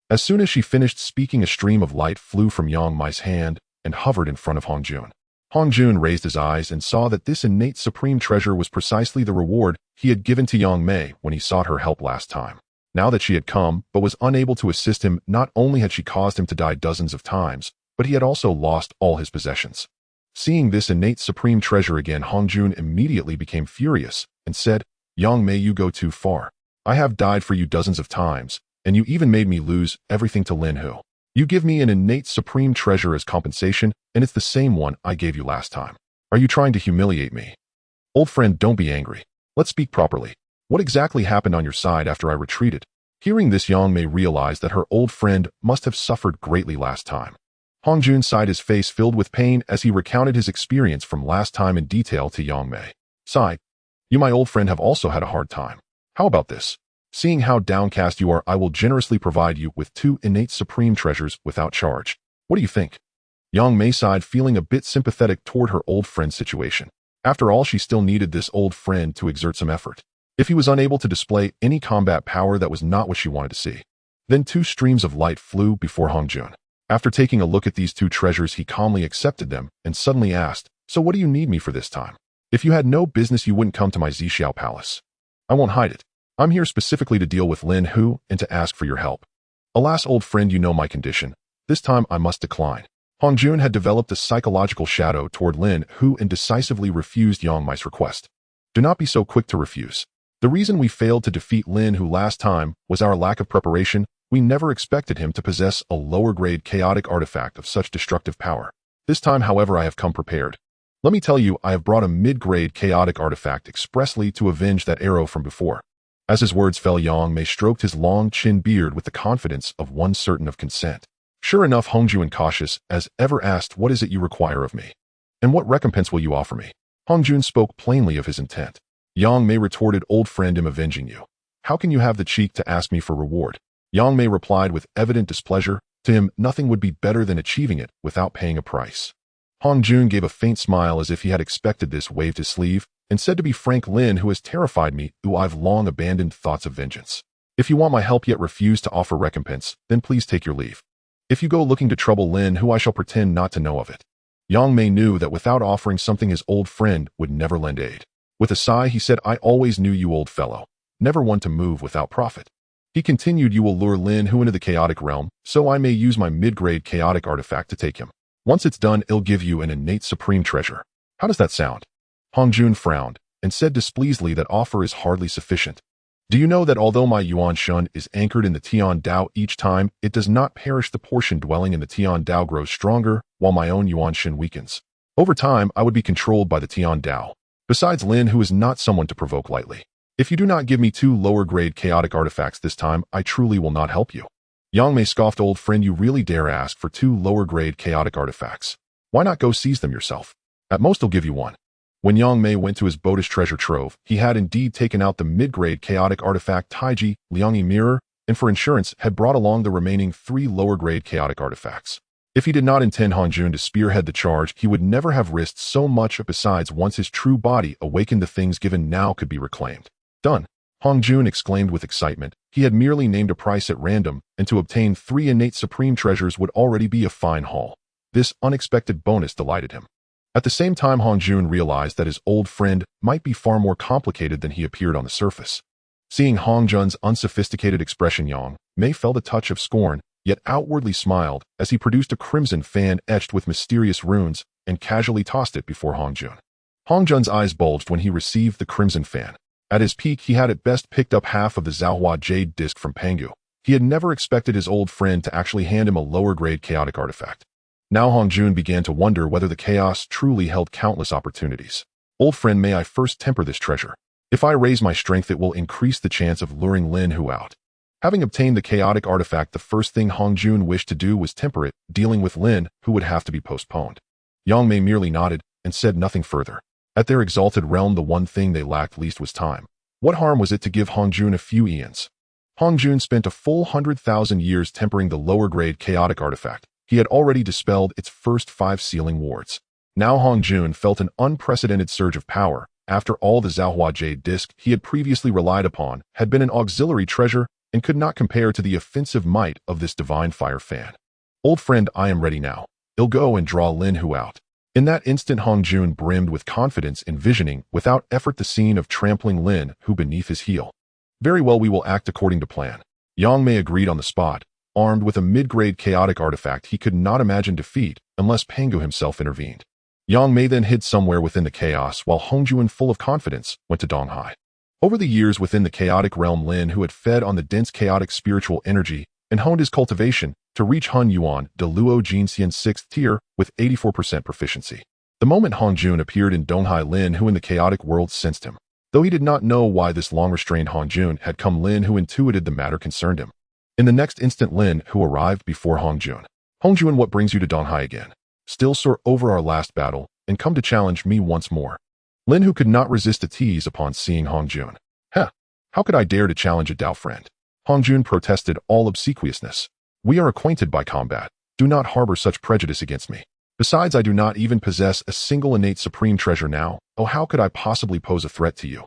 As soon as she finished speaking, a stream of light flew from Yang Mei's hand and hovered in front of Hong Jun. Hong Jun raised his eyes and saw that this innate supreme treasure was precisely the reward he had given to Yang Mei when he sought her help last time. Now that she had come, but was unable to assist him, not only had she caused him to die dozens of times, but he had also lost all his possessions. Seeing this innate supreme treasure again, Hong Jun immediately became furious and said, "Yang Mei, you go too far. I have died for you dozens of times, and you even made me lose everything to Lin Hu. You give me an innate supreme treasure as compensation, and it's the same one I gave you last time. Are you trying to humiliate me? Old friend, don't be angry. Let's speak properly. What exactly happened on your side after I retreated?" Hearing this, Yang Mei realized that her old friend must have suffered greatly last time. Hong Jun sighed, his face filled with pain as he recounted his experience from last time in detail to Yang Mei. Sigh, "You, my old friend, have also had a hard time. How about this? Seeing how downcast you are, I will generously provide you with 2 innate supreme treasures without charge. What do you think?" Yang Mei sighed, feeling a bit sympathetic toward her old friend's situation. After all, she still needed this old friend to exert some effort. If he was unable to display any combat power, that was not what she wanted to see. Then 2 streams of light flew before Hong Jun. After taking a look at these 2 treasures, he calmly accepted them and suddenly asked, "So what do you need me for this time? If you had no business, you wouldn't come to my Zhixiao Palace. I won't hide it. I'm here specifically to deal with Lin Hu and to ask for your help." "Alas, old friend, you know my condition. This time I must decline." Hong Jun had developed a psychological shadow toward Lin Hu and decisively refused Yang Mei's request. "Do not be so quick to refuse. The reason we failed to defeat Lin Hu last time was our lack of preparation. We never expected him to possess a lower-grade chaotic artifact of such destructive power. This time, however, I have come prepared. Let me tell you, I have brought a mid-grade chaotic artifact expressly to avenge that arrow from before." As his words fell, Yang Mei stroked his long chin beard with the confidence of one certain of consent. Sure enough, Hong Jun, cautious as ever, asked, "What is it you require of me? And what recompense will you offer me?" Hong Jun spoke plainly of his intent. Yang Mei retorted, "Old friend, am avenging you. How can you have the cheek to ask me for reward?" Yang Mei replied with evident displeasure. To him, nothing would be better than achieving it without paying a price. Hong Jun gave a faint smile as if he had expected this, waved his sleeve, and said, "To be frank, Lin Hu has terrified me, who I've long abandoned thoughts of vengeance. If you want my help yet refuse to offer recompense, then please take your leave. If you go looking to trouble Lin Hu, I shall pretend not to know of it." Yang Mei knew that without offering something, his old friend would never lend aid. With a sigh, he said, "I always knew you, old fellow. Never one to move without profit." He continued, "You will lure Lin Hu into the chaotic realm, so I may use my mid-grade chaotic artifact to take him. Once it's done, it'll give you an innate supreme treasure. How does that sound?" Hong Jun frowned and said displeasedly, "That offer is hardly sufficient. Do you know that although my Yuan Shun is anchored in the Tian Dao, each time it does not perish, the portion dwelling in the Tian Dao grows stronger, while my own Yuan Shun weakens. Over time, I would be controlled by the Tian Dao. Besides, Lin Hu is not someone to provoke lightly. If you do not give me 2 lower-grade chaotic artifacts this time, I truly will not help you." Yang Mei scoffed, "Old friend, you really dare ask for 2 lower-grade chaotic artifacts? Why not go seize them yourself? At most, I'll give you 1. When Yang Mei went to his Bodish treasure trove, he had indeed taken out the mid-grade chaotic artifact Taiji, Liangyi Mirror, and for insurance had brought along the remaining 3 lower-grade chaotic artifacts. If he did not intend Hongjun to spearhead the charge, he would never have risked so much. Besides, once his true body awakened, the things given now could be reclaimed. Done. Hongjun exclaimed with excitement. He had merely named a price at random, and to obtain 3 innate supreme treasures would already be a fine haul. This unexpected bonus delighted him. At the same time, Hongjun realized that his old friend might be far more complicated than he appeared on the surface. Seeing Hongjun's unsophisticated expression, Yang Mei felt a touch of scorn, yet outwardly smiled as he produced a crimson fan etched with mysterious runes and casually tossed it before Hongjun. Hongjun's eyes bulged when he received the crimson fan. At his peak, he had at best picked up half of the Zhaohua jade disc from Pangu. He had never expected his old friend to actually hand him a lower-grade chaotic artifact. Now Hongjun began to wonder whether the chaos truly held countless opportunities. Old friend, may I first temper this treasure? If I raise my strength, it will increase the chance of luring Lin Hu out. Having obtained the chaotic artifact, the first thing Hongjun wished to do was temper it. Dealing with Lin Hu would have to be postponed. Yang Mei merely nodded and said nothing further. At their exalted realm, the one thing they lacked least was time. What harm was it to give Hongjun a few eons? Hongjun spent a full 100,000 years tempering the lower-grade chaotic artifact. He had already dispelled its first 5 sealing wards. Now Hongjun felt an unprecedented surge of power. After all, the Zhaohua jade disc he had previously relied upon had been an auxiliary treasure and could not compare to the offensive might of this divine fire fan. Old friend, I am ready now. I'll go and draw Lin Hu out. In that instant, Hongjun brimmed with confidence, envisioning, without effort, the scene of trampling Lin Hu beneath his heel. Very well, we will act according to plan. Yang Mei agreed on the spot. Armed with a mid-grade chaotic artifact, he could not imagine defeat unless Pangu himself intervened. Yang Mei then hid somewhere within the chaos, while Hongjun, full of confidence, went to Donghai. Over the years within the chaotic realm, Lin Hu had fed on the dense chaotic spiritual energy and honed his cultivation to reach Hun Yuan de Luo Jinxian's 6th tier with 84% proficiency. The moment Hongjun appeared in Donghai, Lin Hu in the chaotic world sensed him. Though he did not know why this long-restrained Hongjun had come, Lin Hu intuited the matter concerned him. In the next instant, Lin Hu arrived before Hongjun. Hongjun, what brings you to Donghai again? Still sore over our last battle, and come to challenge me once more? Lin Hu could not resist a tease upon seeing Hongjun. How could I dare to challenge a Dao friend? Hongjun protested, all obsequiousness. We are acquainted by combat. Do not harbor such prejudice against me. Besides, I do not even possess a single innate supreme treasure now. Oh, how could I possibly pose a threat to you?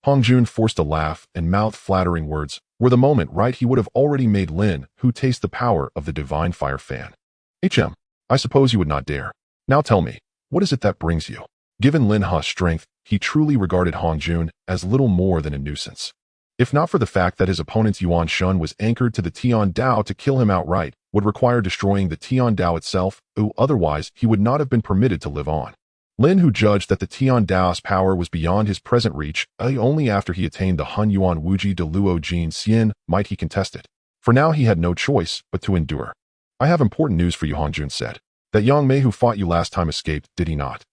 Hongjun forced a laugh and mouthed flattering words. Were the moment right, he would have already made Lin Hu taste the power of the divine fire fan. I suppose you would not dare. Now tell me, what is it that brings you? Given Lin Hu's strength, he truly regarded Hongjun as little more than a nuisance. If not for the fact that his opponent's Yuan Shun was anchored to the Tian Dao, to kill him outright would require destroying the Tian Dao itself, otherwise he would not have been permitted to live on. Lin Hu judged that the Tian Dao's power was beyond his present reach. Only after he attained the Hun Yuan Wuji de Luo Jin Xian might he contest it. For now he had no choice but to endure. I have important news for you, Hongjun said. That Yang Mei who fought you last time escaped, did he not?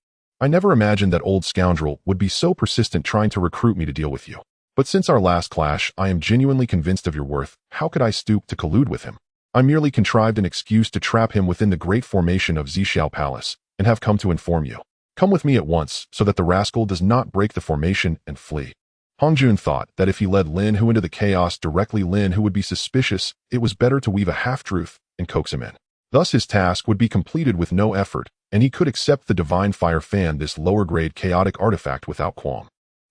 I never imagined that old scoundrel would be so persistent trying to recruit me to deal with you. But since our last clash, I am genuinely convinced of your worth. How could I stoop to collude with him? I merely contrived an excuse to trap him within the great formation of Zhixiao Palace, and have come to inform you. Come with me at once, so that the rascal does not break the formation and flee. Hongjun thought that if he led Lin Hu into the chaos directly, Lin Hu would be suspicious. It was better to weave a half-truth and coax him in. Thus his task would be completed with no effort, and he could accept the divine fire fan, this lower-grade chaotic artifact, without qualm.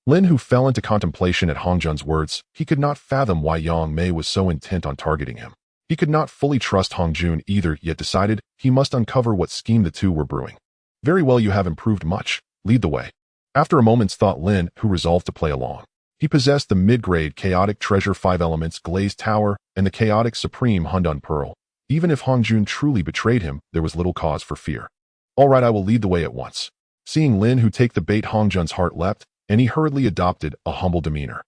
Lin Hu fell into contemplation at Hongjun's words. He could not fathom why Yang Mei was so intent on targeting him. He could not fully trust Hongjun either, yet decided he must uncover what scheme the two were brewing. Very well, you have improved much. Lead the way. After a moment's thought, Lin Hu resolved to play along. He possessed the mid-grade chaotic treasure 5 elements glazed tower and the chaotic supreme Hundun pearl. Even if Hongjun truly betrayed him, there was little cause for fear. All right, I will lead the way at once. Seeing Lin Hu take the bait, Hongjun's heart leapt, and he hurriedly adopted a humble demeanor.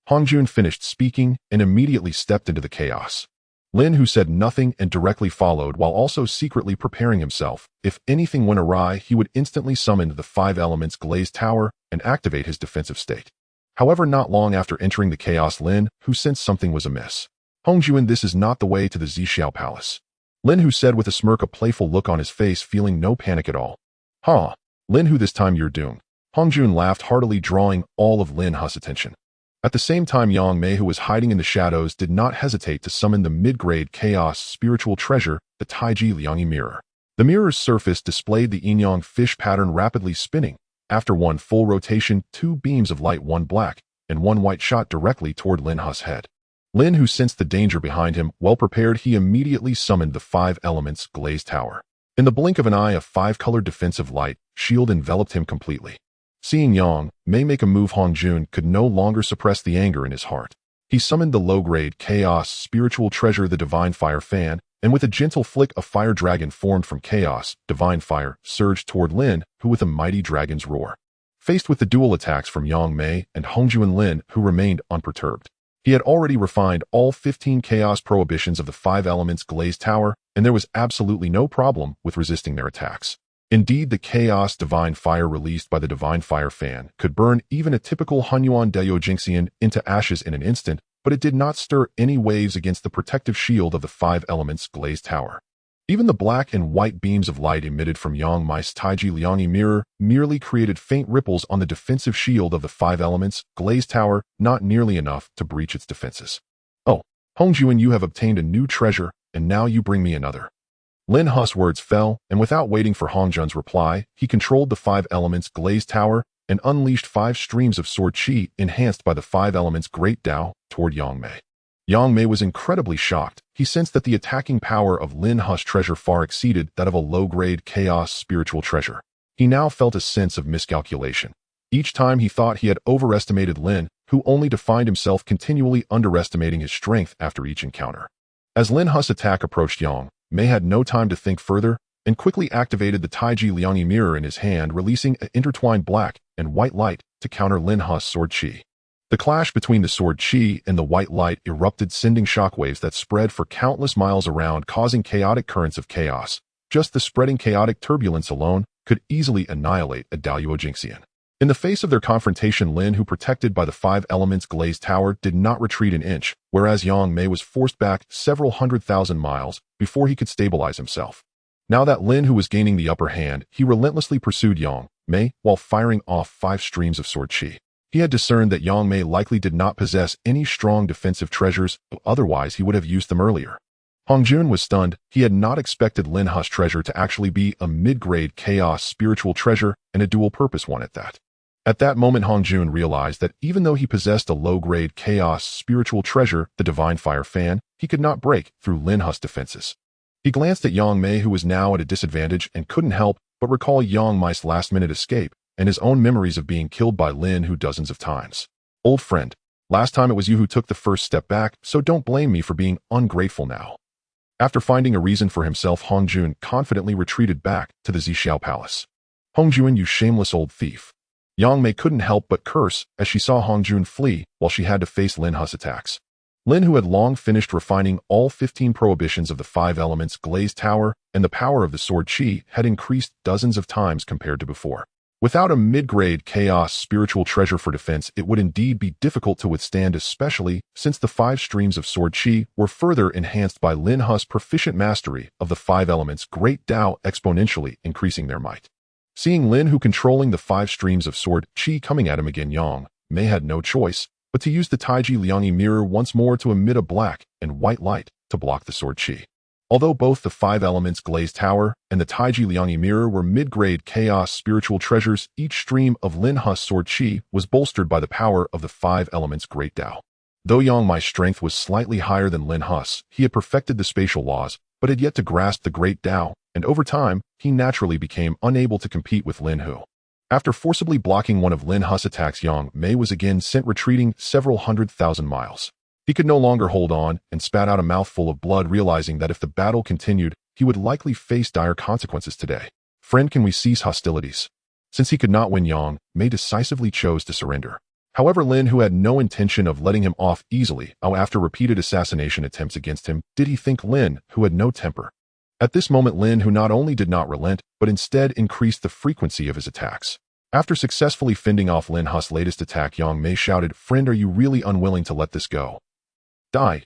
Hongjun finished speaking and immediately stepped into the chaos. Lin Hu said nothing and directly followed, while also secretly preparing himself. If anything went awry, he would instantly summon the 5 elements glazed tower and activate his defensive state. However, not long after entering the chaos, Lin Hu sensed something was amiss. Hongjun, this is not the way to the Zhixiao Palace. Lin Hu said with a smirk, a playful look on his face, feeling no panic at all. Lin Hu, this time you're doomed. Hongjun laughed heartily, drawing all of Lin Hu's attention. At the same time, Yang Mei, who was hiding in the shadows, did not hesitate to summon the mid-grade chaos spiritual treasure, the Taiji Liangyi mirror. The mirror's surface displayed the yin-yang fish pattern rapidly spinning. After one full rotation, two beams of light, one black and one white, shot directly toward Lin Hu's head. Lin Hu sensed the danger behind him. Well prepared, he immediately summoned the 5 elements glazed tower. In the blink of an eye, a 5-colored defensive light shield enveloped him completely. Seeing Yang Mei make a move, Hong Jun could no longer suppress the anger in his heart. He summoned the low-grade Chaos spiritual treasure, the Divine Fire Fan, and with a gentle flick, a fire dragon formed from Chaos Divine Fire surged toward Lin Hu with a mighty dragon's roar. Faced with the dual attacks from Yang Mei and Hongjun, Lin Hu remained unperturbed. He had already refined all 15 chaos prohibitions of the 5 elements glazed tower, and there was absolutely no problem with resisting their attacks. Indeed, the Chaos Divine Fire released by the Divine Fire Fan could burn even a typical Hunyuan Dayo Jinxian into ashes in an instant, but it did not stir any waves against the protective shield of the 5 elements glazed tower. Even the black and white beams of light emitted from Yang Mei's Taiji Liangyi mirror merely created faint ripples on the defensive shield of the 5 elements glazed tower, not nearly enough to breach its defenses. "Oh, Hongjuan, you have obtained a new treasure, and now you bring me another." Lin Hu's words fell, and without waiting for Hongjun's reply, he controlled the 5 elements glazed tower and unleashed 5 streams of sword chi enhanced by the 5 elements Great Dao toward Yang Mei. Yang Mei was incredibly shocked. He sensed that the attacking power of Lin Hu's treasure far exceeded that of a low-grade chaos spiritual treasure. He now felt a sense of miscalculation. Each time he thought he had overestimated Lin Hu, only to find himself continually underestimating his strength after each encounter. As Lin Hu's attack approached, Yang Mei had no time to think further and quickly activated the Taiji Liangyi mirror in his hand, releasing an intertwined black and white light to counter Lin Hu's sword chi. The clash between the sword chi and the white light erupted, sending shockwaves that spread for countless miles around, causing chaotic currents of chaos. Just the spreading chaotic turbulence alone could easily annihilate a Daoyuo Jinxian. In the face of their confrontation, Lin Hu, protected by the 5 elements glazed tower, did not retreat an inch, whereas Yang Mei was forced back several 100,000 miles before he could stabilize himself. Now that Lin Hu was gaining the upper hand, he relentlessly pursued Yang Mei while firing off 5 streams of sword chi. He had discerned that Yang Mei likely did not possess any strong defensive treasures, otherwise he would have used them earlier. Hongjun was stunned. He had not expected Lin Hu's treasure to actually be a mid-grade chaos spiritual treasure, and a dual-purpose one at that. At that moment, Hongjun realized that even though he possessed a low-grade chaos spiritual treasure, the Divine Fire Fan, he could not break through Lin Hu's defenses. He glanced at Yang Mei, who was now at a disadvantage, and couldn't help but recall Yang Mei's last-minute escape and his own memories of being killed by Lin Hu dozens of times. "Old friend, last time it was you who took the first step back, so don't blame me for being ungrateful now." After finding a reason for himself, Hongjun confidently retreated back to the Zixiao Palace. "Hongjun, you shameless old thief." Yang Mei couldn't help but curse as she saw Hongjun flee while she had to face Lin Hu's attacks. Lin Hu had long finished refining all 15 prohibitions of the 5 elements glazed tower, and the power of the sword chi had increased dozens of times compared to before. Without a mid-grade chaos spiritual treasure for defense, it would indeed be difficult to withstand, especially since the 5 streams of sword chi were further enhanced by Lin Hu's proficient mastery of the 5 elements Great Dao, exponentially increasing their might. Seeing Lin Hu controlling the 5 streams of sword chi coming at him again, Yang Mei had no choice but to use the Taiji Liangyi mirror once more to emit a black and white light to block the sword chi. Although both the 5 elements glazed tower and the Taiji Liangyi mirror were mid-grade chaos spiritual treasures, each stream of Lin Hu's sword chi was bolstered by the power of the 5 elements Great Dao. Though Yang Mei's strength was slightly higher than Lin Hu's, he had perfected the spatial laws, but had yet to grasp the Great Dao, and over time, he naturally became unable to compete with Lin Hu. After forcibly blocking one of Lin Hu's attacks, Yang Mei was again sent retreating several 100,000 miles. He could no longer hold on and spat out a mouthful of blood, realizing that if the battle continued, he would likely face dire consequences today. "Friend, can we cease hostilities?" Since he could not win, Yang Mei decisively chose to surrender. However, Lin Hu had no intention of letting him off easily. After repeated assassination attempts against him, did he think Lin Hu had no temper? At this moment, Lin Hu not only did not relent, but instead increased the frequency of his attacks. After successfully fending off Lin Hu's latest attack, Yang Mei shouted, "Friend, are you really unwilling to let this go? Die."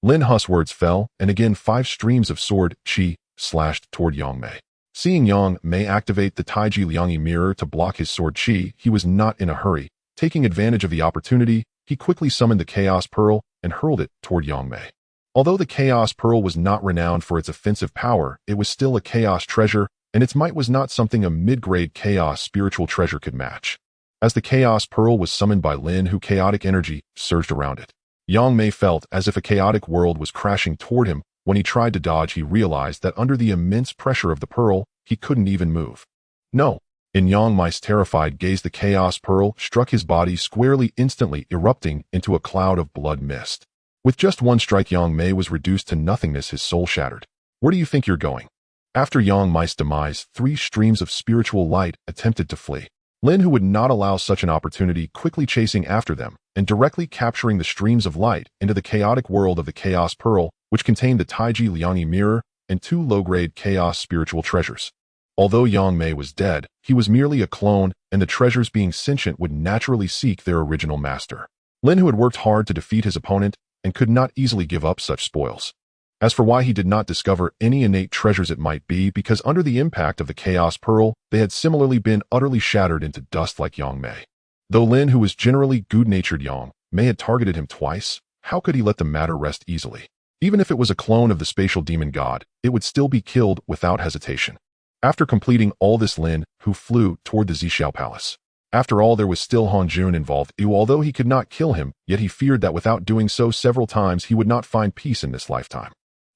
Lin Hu's words fell, and again 5 streams of sword chi slashed toward Yang Mei. Seeing Yang Mei activate the Taiji Liangyi mirror to block his sword chi, he was not in a hurry. Taking advantage of the opportunity, he quickly summoned the Chaos Pearl and hurled it toward Yang Mei. Although the Chaos Pearl was not renowned for its offensive power, it was still a Chaos treasure, and its might was not something a mid-grade Chaos spiritual treasure could match. As the Chaos Pearl was summoned by Lin Hu, chaotic energy surged around it. Yang Mei felt as if a chaotic world was crashing toward him. When he tried to dodge, he realized that under the immense pressure of the pearl, he couldn't even move. No. In Yang Mei's terrified gaze, the Chaos Pearl struck his body squarely, instantly erupting into a cloud of blood mist. With just one strike, Yang Mei was reduced to nothingness, his soul shattered. Where do you think you're going? After Yang Mei's demise, 3 streams of spiritual light attempted to flee. Lin Hu would not allow such an opportunity, quickly chasing after them and directly capturing the streams of light into the chaotic world of the Chaos Pearl, which contained the Taiji Liangyi mirror and 2 low-grade Chaos spiritual treasures. Although Yang Mei was dead, he was merely a clone, and the treasures, being sentient, would naturally seek their original master. Lin Hu had worked hard to defeat his opponent and could not easily give up such spoils. As for why he did not discover any innate treasures, it might be because under the impact of the Chaos Pearl, they had similarly been utterly shattered into dust like Yang Mei. Though Lin, who was generally good-natured, Yang Mei had targeted him twice, how could he let the matter rest easily? Even if it was a clone of the spatial demon god, it would still be killed without hesitation. After completing all this, Lin Hu flew toward the Zixiao Palace. After all, there was still Han Jun involved, although he could not kill him, yet he feared that without doing so several times, he would not find peace in this lifetime.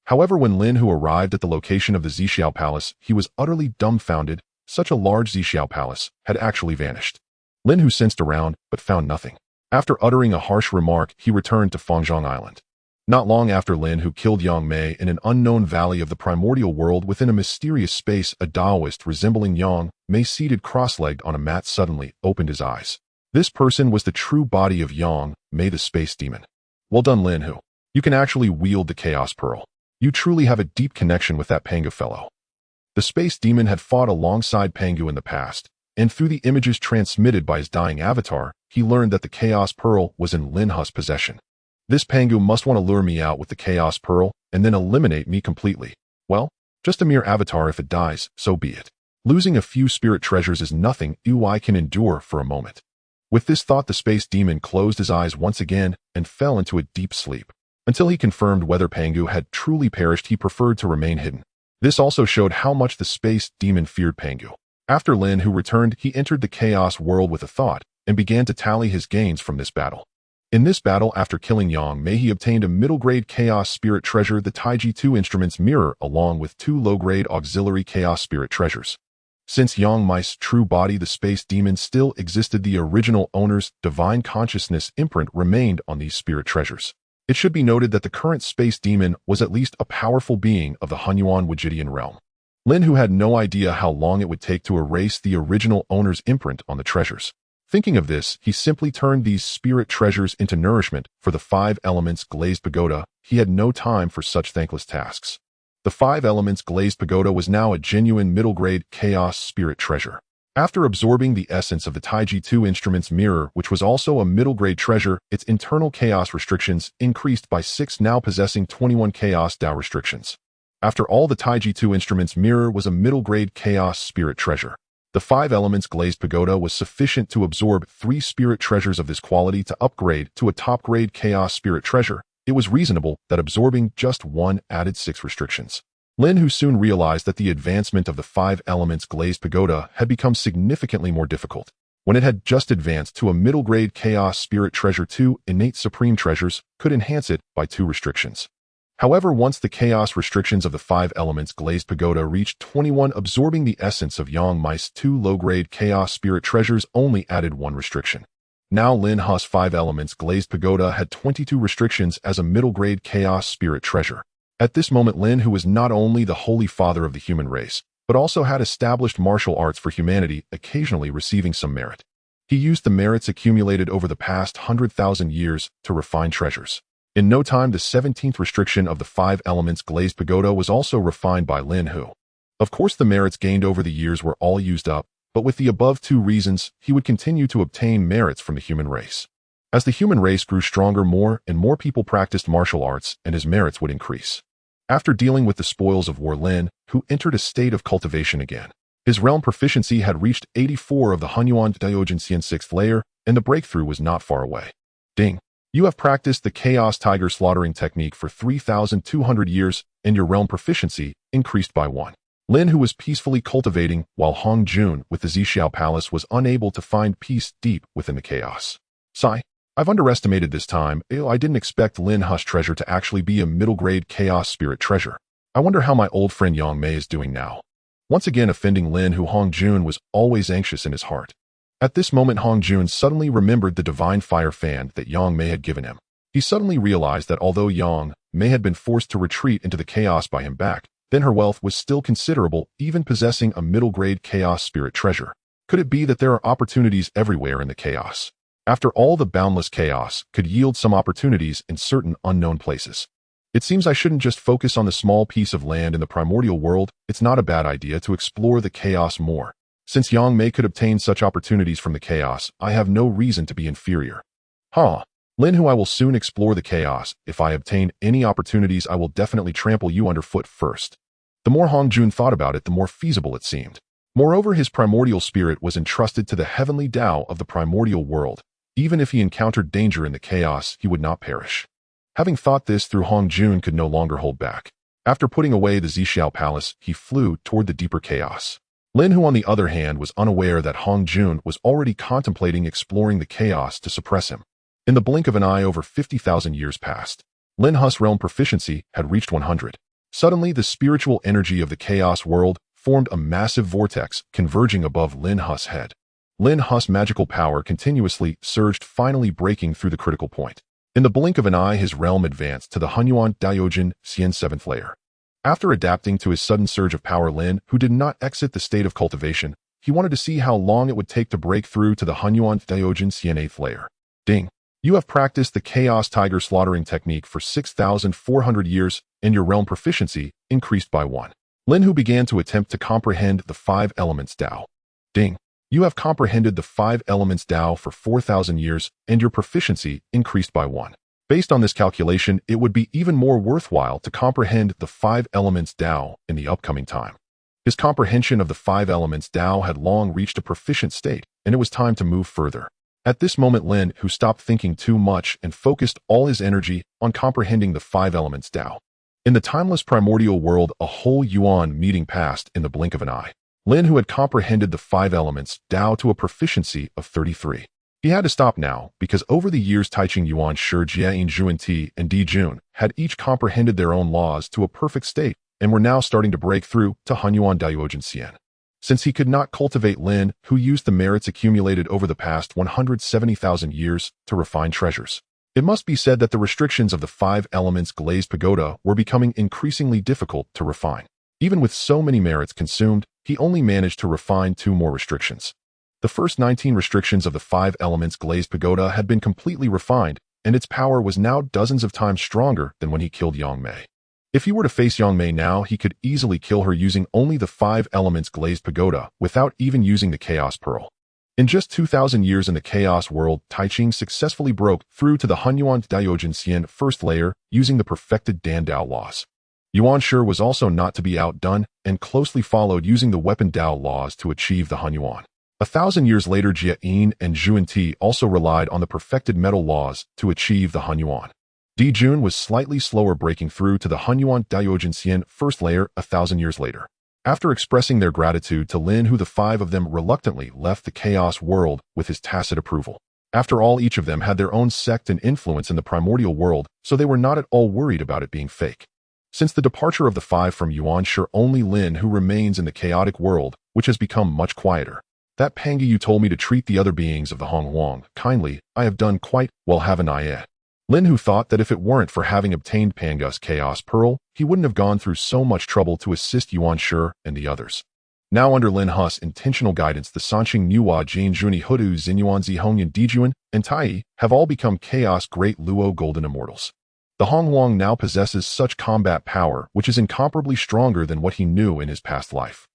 However, when Lin Hu arrived at the location of the Zixiao Palace, he was utterly dumbfounded. Such a large Zixiao Palace had actually vanished. Lin Hu sensed around, but found nothing. After uttering a harsh remark, he returned to Fangzhong Island. Not long after, Lin Hu killed Yang Mei in an unknown valley of the primordial world within a mysterious space. A Daoist resembling Yang Mei, seated cross-legged on a mat, suddenly opened his eyes. This person was the true body of Yang Mei, the space demon. Well done, Lin Hu. You can actually wield the Chaos Pearl. You truly have a deep connection with that Pangu fellow. The space demon had fought alongside Pangu in the past, and through the images transmitted by his dying avatar, he learned that the Chaos Pearl was in Lin Hu's possession. This Pangu must want to lure me out with the Chaos Pearl and then eliminate me completely. Well, just a mere avatar. If it dies, so be it. Losing a few spirit treasures is nothing I can endure for a moment. With this thought, the space demon closed his eyes once again and fell into a deep sleep. Until he confirmed whether Pangu had truly perished, he preferred to remain hidden. This also showed how much the space demon feared Pangu. After Lin Hu returned, he entered the Chaos world with a thought and began to tally his gains from this battle. In this battle, after killing Yang Mei, he obtained a middle-grade Chaos spirit treasure, the Taiji 2 Instruments mirror, along with 2 low-grade auxiliary Chaos spirit treasures. Since Yang Mei's true body, the space demon, still existed, the original owner's divine consciousness imprint remained on these spirit treasures. It should be noted that the current space demon was at least a powerful being of the Hunyuan Wujidian realm. Lin Hu had no idea how long it would take to erase the original owner's imprint on the treasures. Thinking of this, he simply turned these spirit treasures into nourishment for the 5 elements glazed pagoda. He had no time for such thankless tasks. The 5 elements glazed pagoda was now a genuine middle-grade Chaos spirit treasure. After absorbing the essence of the Taiji 2 Instruments mirror, which was also a middle-grade treasure, its internal Chaos restrictions increased by 6, now possessing 21 Chaos Dao restrictions. After all, the Taiji 2 Instruments mirror was a middle-grade Chaos spirit treasure. The 5 elements glazed pagoda was sufficient to absorb 3 spirit treasures of this quality. To upgrade to a top-grade Chaos spirit treasure, it was reasonable that absorbing just 1 added 6 restrictions. Lin Hu soon realized that the advancement of the 5 elements glazed pagoda had become significantly more difficult. When it had just advanced to a middle-grade Chaos spirit treasure, 2 innate supreme treasures could enhance it by 2 restrictions. However, once the Chaos restrictions of the 5 elements glazed pagoda reached 21, absorbing the essence of Yang Mei's 2 low-grade Chaos spirit treasures only added 1 restriction. Now Lin Hu's 5 elements glazed pagoda had 22 restrictions as a middle-grade Chaos spirit treasure. At this moment, Lin Hu was not only the holy father of the human race, but also had established martial arts for humanity, occasionally receiving some merit. He used the merits accumulated over the past 100,000 years to refine treasures. In no time, the 17th restriction of the 5 elements glazed pagoda was also refined by Lin Hu. Of course, the merits gained over the years were all used up, but with the above 2 reasons, he would continue to obtain merits from the human race. As the human race grew stronger, more and more people practiced martial arts, and his merits would increase. After dealing with the spoils of war, Lin Hu entered a state of cultivation again. His realm proficiency had reached 84 of the Hunyuan Dao 6th layer, and the breakthrough was not far away. Ding! You have practiced the Chaos Tiger slaughtering technique for 3,200 years, and your realm proficiency increased by 1. Lin, who was peacefully cultivating, while Hong Jun with the Zixiao Palace was unable to find peace deep within the chaos. Sigh. I've underestimated this time. I didn't expect Lin Hu's treasure to actually be a middle-grade chaos spirit treasure. I wonder how my old friend Yang Mei is doing now. Once again offending Lin, who Hong Jun was always anxious in his heart. At this moment, Hong Jun suddenly remembered the divine fire fan that Yang Mei had given him. He suddenly realized that although Yang Mei had been forced to retreat into the chaos by him back, then her wealth was still considerable, even possessing a middle-grade chaos spirit treasure. Could it be that there are opportunities everywhere in the chaos? After all, the boundless chaos could yield some opportunities in certain unknown places. It seems I shouldn't just focus on the small piece of land in the primordial world. It's not a bad idea to explore the chaos more. Since Yang Mei could obtain such opportunities from the chaos, I have no reason to be inferior. Lin, who I will soon explore the chaos. If I obtain any opportunities, I will definitely trample you underfoot first. The more Hong Jun thought about it, the more feasible it seemed. Moreover, his primordial spirit was entrusted to the heavenly Dao of the primordial world. Even if he encountered danger in the chaos, he would not perish. Having thought this through, Hong Jun could no longer hold back. After putting away the Zixiao Palace, he flew toward the deeper chaos. Lin, who on the other hand was unaware that Hong Jun was already contemplating exploring the chaos to suppress him. In the blink of an eye, over 50,000 years passed. Lin Hu's realm proficiency had reached 100. Suddenly, the spiritual energy of the chaos world formed a massive vortex converging above Lin Hu's head. Lin Hu's magical power continuously surged, finally breaking through the critical point. In the blink of an eye, his realm advanced to the Hunyuan Daojin Xian 7th layer. After adapting to his sudden surge of power, Lin, who did not exit the state of cultivation, he wanted to see how long it would take to break through to the Hunyuan Daojin Xian 8th layer. Ding! You have practiced the Chaos Tiger slaughtering technique for 6,400 years, and your realm proficiency increased by 1. Lin, who began to attempt to comprehend the 5 elements Dao. Ding! You have comprehended the 5 elements Dao for 4,000 years, and your proficiency increased by 1. Based on this calculation, it would be even more worthwhile to comprehend the 5 elements Dao in the upcoming time. His comprehension of the 5 elements Dao had long reached a proficient state, and it was time to move further. At this moment, Lin, who stopped thinking too much and focused all his energy on comprehending the 5 elements Dao. In the timeless primordial world, a whole yuan meeting passed in the blink of an eye. Lin, who had comprehended the 5 elements Dao to a proficiency of 33. He had to stop now, because over the years Taiching Yuan Shi Jiayin Zhuan and Di Jun had each comprehended their own laws to a perfect state and were now starting to break through to Hunyuan Daojin Xian. Since he could not cultivate, Lin, who used the merits accumulated over the past 170,000 years to refine treasures. It must be said that the restrictions of the 5 elements glazed pagoda were becoming increasingly difficult to refine. Even with so many merits consumed, he only managed to refine 2 more restrictions. The first 19 restrictions of the 5 elements glazed pagoda had been completely refined, and its power was now dozens of times stronger than when he killed Yang Mei. If he were to face Yang Mei now, he could easily kill her using only the 5 elements glazed pagoda without even using the Chaos Pearl. In just 2,000 years in the Chaos world, Taiching successfully broke through to the Hunyuan Daojin Xian 1st layer using the perfected Dan Dao laws. Yuan Shi was also not to be outdone and closely followed using the weapon Dao laws to achieve the Hunyuan. 1,000 years later, Jia Yin and Zhuan Ti also relied on the perfected metal laws to achieve the Hunyuan. Di Jun was slightly slower, breaking through to the Hunyuan Daojin Xian 1st layer 1,000 years later. After expressing their gratitude to Lin, who the 5 of them reluctantly left the chaos world with his tacit approval. After all, each of them had their own sect and influence in the primordial world, so they were not at all worried about it being fake. Since the departure of the 5 from Yuan Shi, only Lin who remains in the chaotic world, which has become much quieter. That Pangi, you told me to treat the other beings of the Hong Wang kindly. I have done quite well, haven't I yet? Lin, who thought that if it weren't for having obtained Panga's Chaos Pearl, he wouldn't have gone through so much trouble to assist Yuan Shi and the others. Now under Lin Hu's intentional guidance, the Sanqing Nuwa Jane Juni Hudu Xinyuan Zihongyan Dijuan and Tai have all become Chaos Great Luo Golden Immortals. The Hong Wang now possesses such combat power which is incomparably stronger than what he knew in his past life.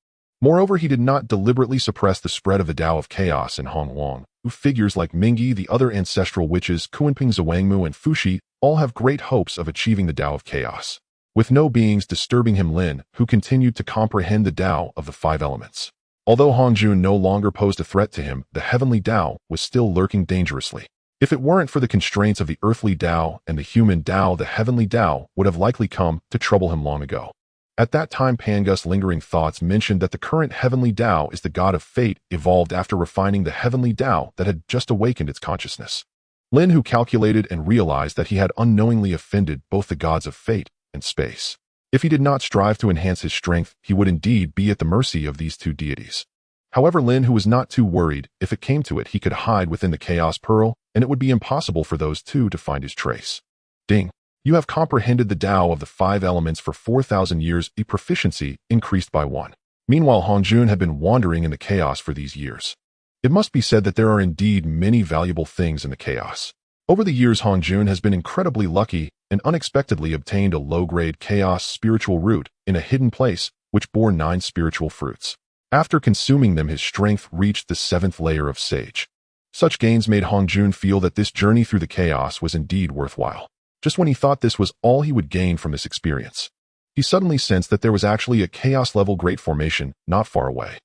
Moreover, he did not deliberately suppress the spread of the Dao of Chaos in Hong Wang, who figures like Mingyi, the other ancestral witches, Kuanping Zhuangmu and Fuxi, all have great hopes of achieving the Dao of Chaos. With no beings disturbing him, Lin, who continued to comprehend the Dao of the 5 elements. Although Hong Jun no longer posed a threat to him, the heavenly Dao was still lurking dangerously. If it weren't for the constraints of the earthly Dao and the human Dao, the heavenly Dao would have likely come to trouble him long ago. At that time, Pangus' lingering thoughts mentioned that the current heavenly Dao is the god of fate, evolved after refining the heavenly Dao that had just awakened its consciousness. Lin Hu calculated and realized that he had unknowingly offended both the gods of fate and space. If he did not strive to enhance his strength, he would indeed be at the mercy of these two deities. However, Lin Hu was not too worried. If it came to it, he could hide within the Chaos Pearl, and it would be impossible for those two to find his trace. Ding. You have comprehended the Dao of the 5 elements for 4,000 years, a proficiency increased by 1. Meanwhile, Hongjun had been wandering in the chaos for these years. It must be said that there are indeed many valuable things in the chaos. Over the years, Hongjun has been incredibly lucky and unexpectedly obtained a low-grade chaos spiritual root in a hidden place, which bore 9 spiritual fruits. After consuming them, his strength reached the 7th layer of Sage. Such gains made Hongjun feel that this journey through the chaos was indeed worthwhile. Just when he thought this was all he would gain from this experience, he suddenly sensed that there was actually a chaos-level great formation not far away.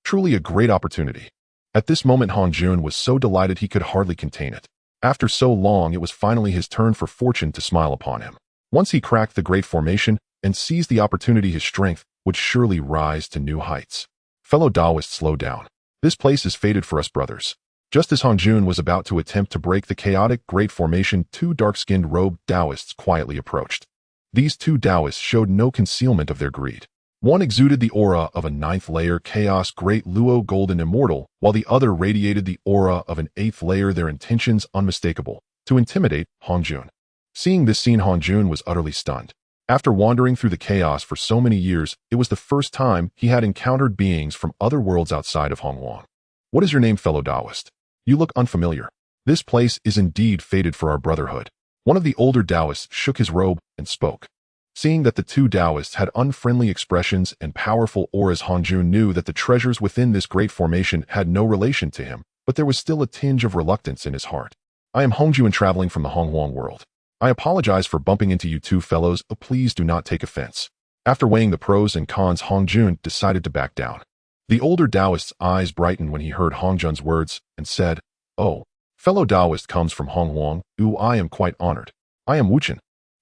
Truly a great opportunity. At this moment, Hongjun was so delighted he could hardly contain it. After so long, it was finally his turn for fortune to smile upon him. Once he cracked the great formation and seized the opportunity, his strength would surely rise to new heights. Fellow Daoists, slow down. This place is fated for us, brothers. Just as Hongjun was about to attempt to break the chaotic great formation, 2 dark-skinned robed Daoists quietly approached. These 2 Daoists showed no concealment of their greed. One exuded the aura of a 9th-layer Chaos Great Luo Golden Immortal, while the other radiated the aura of an 8th layer, their intentions unmistakable, to intimidate Hongjun. Seeing this scene, Hongjun was utterly stunned. After wandering through the chaos for so many years, it was the first time he had encountered beings from other worlds outside of Hongwang. What is your name, fellow Daoist? You look unfamiliar. This place is indeed fated for our brotherhood. One of the older Daoists shook his robe and spoke. Seeing that the 2 Daoists had unfriendly expressions and powerful auras, Hongjun knew that the treasures within this great formation had no relation to him, but there was still a tinge of reluctance in his heart. I am Hongjun, traveling from the Hongwang world. I apologize for bumping into you 2 fellows, but please do not take offense. After weighing the pros and cons, Hongjun decided to back down. The older Daoist's eyes brightened when he heard Hongjun's words and said, "Oh, fellow Daoist comes from Hongwang. I am quite honored. I am Wuchen."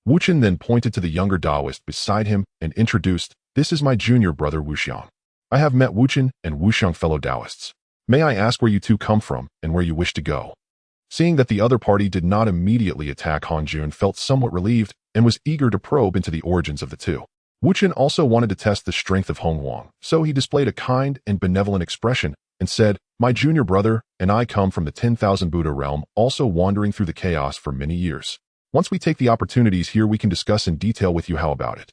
Wuchen then pointed to the younger Daoist beside him and introduced, "This is my junior brother Wuxiang. I have met Wuchen and Wuxiang, fellow Daoists. May I ask where you 2 come from and where you wish to go?" Seeing that the other party did not immediately attack, Hongjun felt somewhat relieved and was eager to probe into the origins of the 2. Wuchen also wanted to test the strength of Hongwang, so he displayed a kind and benevolent expression and said, "My junior brother and I come from the 10,000 Buddha realm, also wandering through the chaos for many years. Once we take the opportunities here, we can discuss in detail with you. How about it?"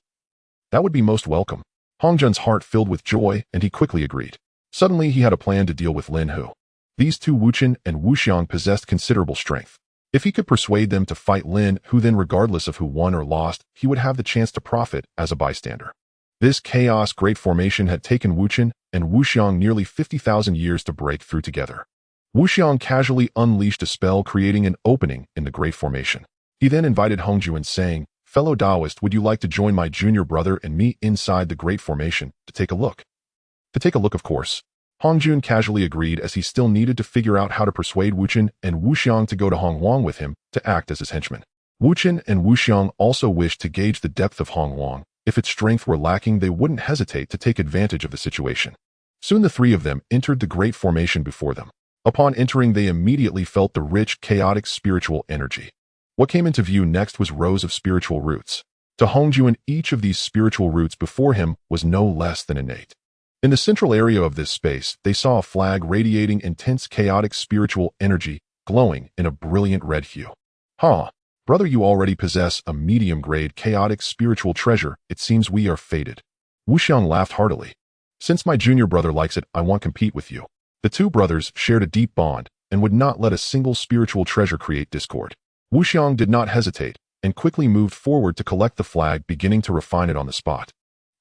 "That would be most welcome." Hongjun's heart filled with joy, and he quickly agreed. Suddenly, he had a plan to deal with Lin Hu. These 2, Wuchen and Wuxiang, possessed considerable strength. If he could persuade them to fight Lin Hu, then regardless of who won or lost, he would have the chance to profit as a bystander. This chaos great formation had taken Wuchen and Wuxiang nearly 50,000 years to break through together. Wuxiang casually unleashed a spell, creating an opening in the great formation. He then invited Hongjun, saying, "Fellow Daoist, would you like to join my junior brother and me inside the great formation to take a look?" "To take a look, of course." Hongjun casually agreed, as he still needed to figure out how to persuade Wuchen and Wuxiang to go to Hongwang with him to act as his henchmen. Wuchen and Wuxiang also wished to gauge the depth of Hongwang. If its strength were lacking, they wouldn't hesitate to take advantage of the situation. Soon the 3 of them entered the great formation before them. Upon entering, they immediately felt the rich, chaotic spiritual energy. What came into view next was rows of spiritual roots. To Hongjun, each of these spiritual roots before him was no less than innate. In the central area of this space, they saw a flag radiating intense chaotic spiritual energy, glowing in a brilliant red hue. Brother, you already possess a medium-grade chaotic spiritual treasure. It seems we are fated." Wuxiang laughed heartily. "Since my junior brother likes it, I won't compete with you." The 2 brothers shared a deep bond and would not let a single spiritual treasure create discord. Wuxiang did not hesitate and quickly moved forward to collect the flag, beginning to refine it on the spot.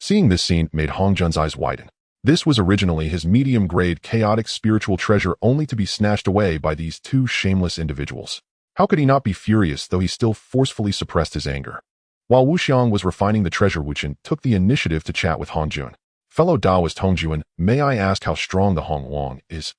Seeing this scene made Hongjun's eyes widen. This was originally his medium-grade chaotic spiritual treasure, only to be snatched away by these 2 shameless individuals. How could he not be furious, though he still forcefully suppressed his anger? While Wuxiang was refining the treasure, Wuchen took the initiative to chat with Hongjun. "Fellow Daoist Hongjun, may I ask how strong the Hongwang is?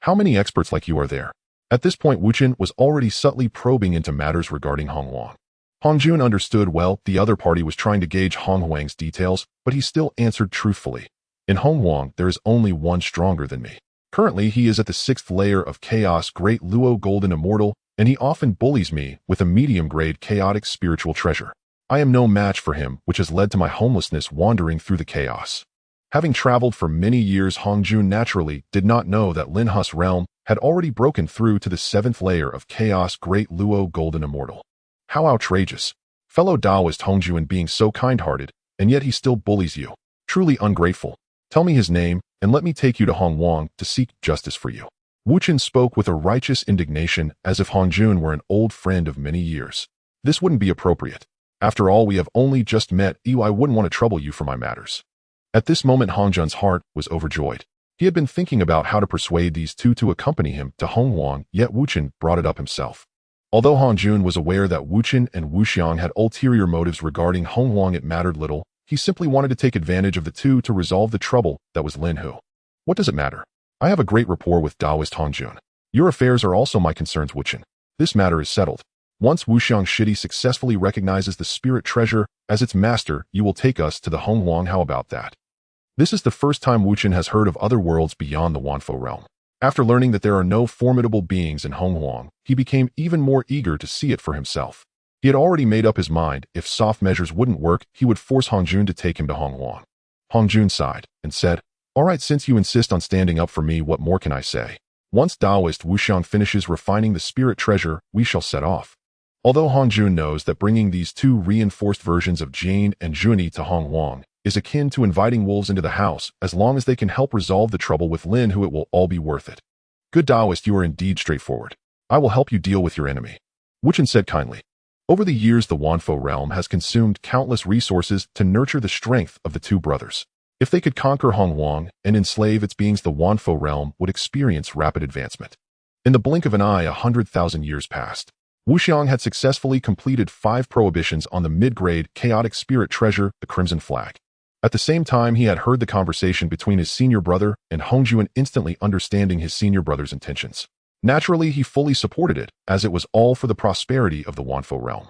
How many experts like you are there?" At this point, Wuchen was already subtly probing into matters regarding Hong Huang. Hong Jun understood well the other party was trying to gauge Hong Huang's details, but he still answered truthfully. In Hong Huang, there is only one stronger than me. Currently, he is at the 6th layer of Chaos, Great Luo Golden Immortal, and he often bullies me with a medium-grade chaotic spiritual treasure. I am no match for him, which has led to my homelessness wandering through the chaos. Having traveled for many years, Hong Jun naturally did not know that Lin Hu's realm had already broken through to the 7th layer of Chaos, Great Luo Golden Immortal. How outrageous. Fellow Taoist Hong Jun being so kind-hearted, and yet he still bullies you. Truly ungrateful. Tell me his name, and let me take you to Hong Huang to seek justice for you. Wuchen spoke with a righteous indignation as if Hong Jun were an old friend of many years. This wouldn't be appropriate. After all, we have only just met. I wouldn't want to trouble you for my matters. At this moment, Hong Jun's heart was overjoyed. He had been thinking about how to persuade these two to accompany him to Hong Huang, yet Wuchen brought it up himself. Although Hong Jun was aware that Wuchen and Wuxiang had ulterior motives regarding Hong Huang, it mattered little. He simply wanted to take advantage of the two to resolve the trouble that was Lin Hu. What does it matter? I have a great rapport with Taoist Hong Jun. Your affairs are also my concerns, Wuchen. This matter is settled. Once Wuxiang Shidi successfully recognizes the spirit treasure as its master, you will take us to the Hong Huang. How about that? This is the first time Wuchen has heard of other worlds beyond the Wanfo realm. After learning that there are no formidable beings in Hong Huang, he became even more eager to see it for himself. He had already made up his mind, if soft measures wouldn't work, he would force Hong Jun to take him to Hong Huang. Hong Jun sighed and said, "All right, since you insist on standing up for me, what more can I say? Once Taoist Wuxiang finishes refining the spirit treasure, we shall set off." Although Hong Jun knows that bringing these two reinforced versions of Jane and Junyi to Hong Huang is akin to inviting wolves into the house, as long as they can help resolve the trouble with Lin Hu, it will all be worth it. Good Taoist, you are indeed straightforward. I will help you deal with your enemy. Wuchen said kindly. Over the years, the Wanfo realm has consumed countless resources to nurture the strength of the two brothers. If they could conquer Hong Huang and enslave its beings, the Wanfo realm would experience rapid advancement. In the blink of an eye, 100,000 years passed. Wuxiang had successfully completed 5 prohibitions on the mid-grade chaotic spirit treasure, the Crimson Flag. At the same time, he had heard the conversation between his senior brother and Hong Jun, instantly understanding his senior brother's intentions. Naturally, he fully supported it, as it was all for the prosperity of the Wanfo realm.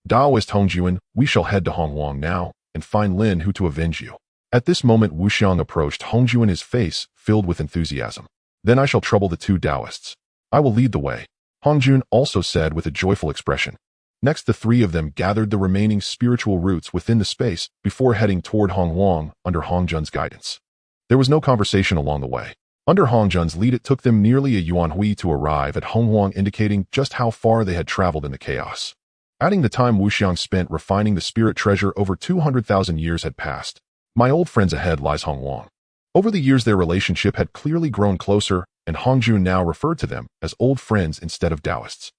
Taoist Hong Jun, we shall head to Hong Huang now and find Lin Hu to avenge you. At this moment, Wuxiang approached Hong Jun, his face filled with enthusiasm. Then I shall trouble the two Taoists. I will lead the way, Hong Jun also said with a joyful expression. Next, the three of them gathered the remaining spiritual roots within the space before heading toward Hong Huang under Hong Jun's guidance. There was no conversation along the way. Under Hong Jun's lead, it took them nearly a yuan hui to arrive at Hong Huang, indicating just how far they had traveled in the chaos. Adding the time Wuxiang spent refining the spirit treasure, over 200,000 years had passed. My old friends, ahead lies Hong Huang. Over the years, their relationship had clearly grown closer, and Hong Jun now referred to them as old friends instead of Taoists.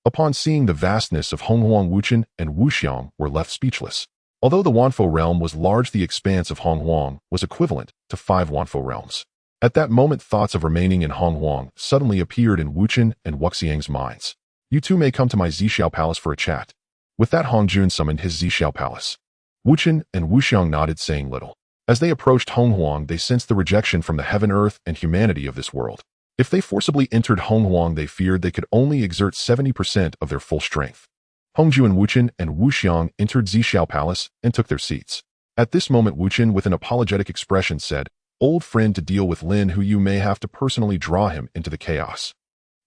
Upon seeing the vastness of Hong Huang, Wuchen and Wuxiang were left speechless. Although the Wanfo realm was large, the expanse of Hong Huang was equivalent to 5 Wanfo realms. At that moment, thoughts of remaining in Hong Huang suddenly appeared in Wuchen and Wuxiang's minds. You two may come to my Zixiao Palace for a chat. With that, Hong Jun summoned his Zixiao Palace. Wuchen and Wuxiang nodded, saying little. As they approached Hong Huang, they sensed the rejection from the heaven, earth, and humanity of this world. If they forcibly entered Hong Huang, they feared they could only exert 70% of their full strength. Hong Jun, Wuchen, and Wuxiang entered Zixiao Palace and took their seats. At this moment, Wuchen, with an apologetic expression, said, "Old friend, to deal with Lin Hu, you may have to personally draw him into the chaos."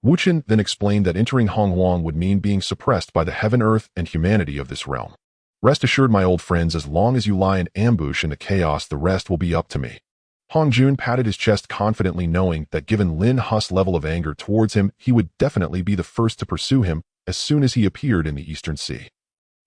Wuchen then explained that entering Hong Huang would mean being suppressed by the heaven, earth, and humanity of this realm. Rest assured, my old friends, as long as you lie in ambush in the chaos, the rest will be up to me. Hong Jun patted his chest confidently, knowing that given Lin Hu's level of anger towards him, he would definitely be the first to pursue him as soon as he appeared in the Eastern Sea.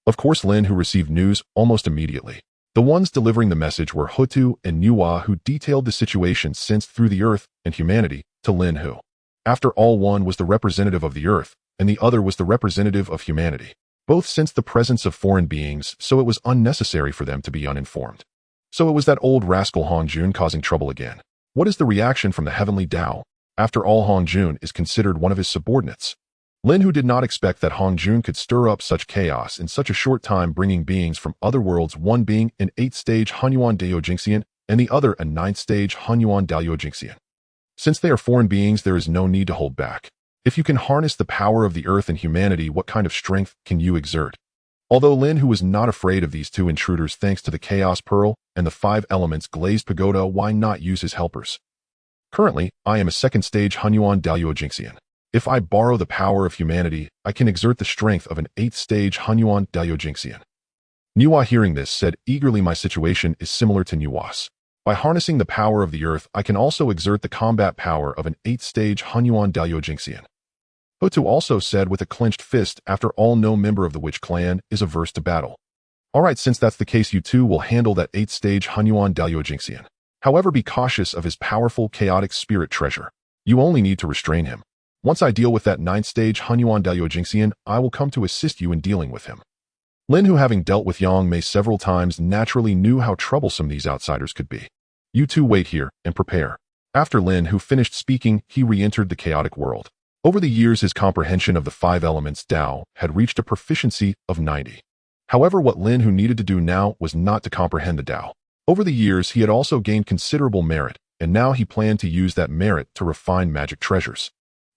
Of course, Lin Hu received news almost immediately. The ones delivering the message were Hutu and Nuwa, who detailed the situation sensed through the earth and humanity to Lin Hu. After all, one was the representative of the earth, and the other was the representative of humanity. Both sensed the presence of foreign beings, so it was unnecessary for them to be uninformed. So it was that old rascal Hong Jun causing trouble again. What is the reaction from the heavenly Dao? After all, Hong Jun is considered one of his subordinates. Lin Hu did not expect that Hong Jun could stir up such chaos in such a short time, bringing beings from other worlds, one being an 8th-stage Hunyuan Dao Jingxian and the other a 9th-stage Hunyuan Dao Jingxian. Since they are foreign beings, there is no need to hold back. If you can harness the power of the earth and humanity, what kind of strength can you exert? Although Lin Hu was not afraid of these two intruders thanks to the Chaos Pearl and the 5 elements glazed pagoda, why not use his helpers? Currently, I am a second stage Hunyuan Dao Jingxian. If I borrow the power of humanity, I can exert the strength of an 8th stage Hunyuan Dao Jingxian. Nuwa, hearing this, said eagerly, my situation is similar to Nuwa's. By harnessing the power of the earth, I can also exert the combat power of an 8th stage Hunyuan Dao Jingxian. Hutu also said with a clenched fist, after all, no member of the witch clan is averse to battle. Alright, since that's the case, you two will handle that 8th stage Hunyuan Dao Jingxian. However, be cautious of his powerful chaotic spirit treasure. You only need to restrain him. Once I deal with that 9th stage Hunyuan Dao Jingxian, I will come to assist you in dealing with him. Lin Hu, having dealt with Yang Mei several times, naturally knew how troublesome these outsiders could be. You two wait here and prepare. After Lin Hu finished speaking, he re-entered the chaotic world. Over the years, his comprehension of the 5 elements Dao had reached a proficiency of 90. However, what Lin Hu needed to do now was not to comprehend the Dao. Over the years, he had also gained considerable merit, and now he planned to use that merit to refine magic treasures.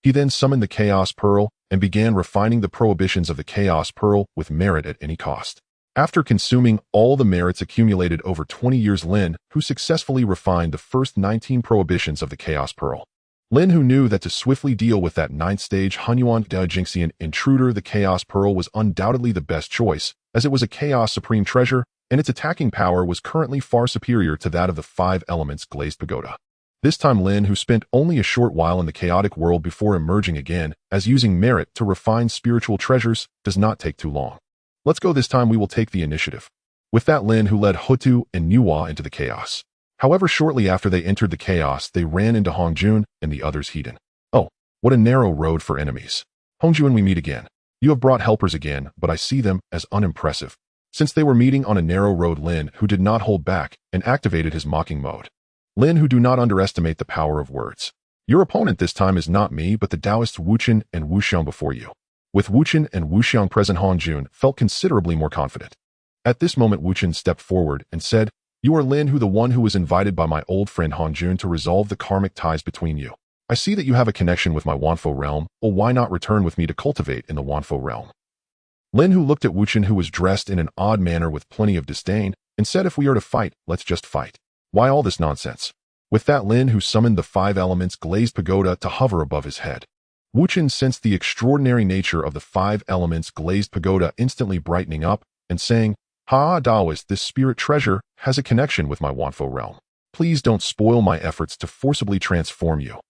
He then summoned the Chaos Pearl and began refining the prohibitions of the Chaos Pearl with merit at any cost. After consuming all the merits accumulated over 20 years, Lin Hu successfully refined the first 19 prohibitions of the Chaos Pearl. Lin Hu knew that to swiftly deal with that 9th stage Hunyuan Dao Jingxian intruder, the Chaos Pearl was undoubtedly the best choice, as it was a Chaos Supreme Treasure, and its attacking power was currently far superior to that of the 5 elements glazed pagoda. This time Lin Hu spent only a short while in the chaotic world before emerging again, as using merit to refine spiritual treasures does not take too long. Let's go, this time we will take the initiative. With that, Lin Hu led Hutu and Nuwa into the chaos. However, shortly after they entered the chaos, they ran into Hongjun and the others hidden. Oh, what a narrow road for enemies. Hongjun, we meet again. You have brought helpers again, but I see them as unimpressive. Since they were meeting on a narrow road, Lin Hu did not hold back and activated his mocking mode. Lin Hu, do not underestimate the power of words. Your opponent this time is not me, but the Taoists Wuchen and Wuxiang before you. With Wuchen and Wuxiang present, Hongjun felt considerably more confident. At this moment, Wuchen stepped forward and said, you are Lin Hu, the one who was invited by my old friend Hongjun to resolve the karmic ties between you. I see that you have a connection with my Wanfo realm, well, why not return with me to cultivate in the Wanfo realm? Lin Hu looked at Wuchen, who was dressed in an odd manner with plenty of disdain, and said, if we are to fight, let's just fight. Why all this nonsense? With that, Lin Hu summoned the 5 elements glazed pagoda to hover above his head. Wuchen sensed the extraordinary nature of the 5 elements glazed pagoda, instantly brightening up and saying, Ha, Taoist, this spirit treasure has a connection with my Wanfo realm. Please don't spoil my efforts to forcibly transform you.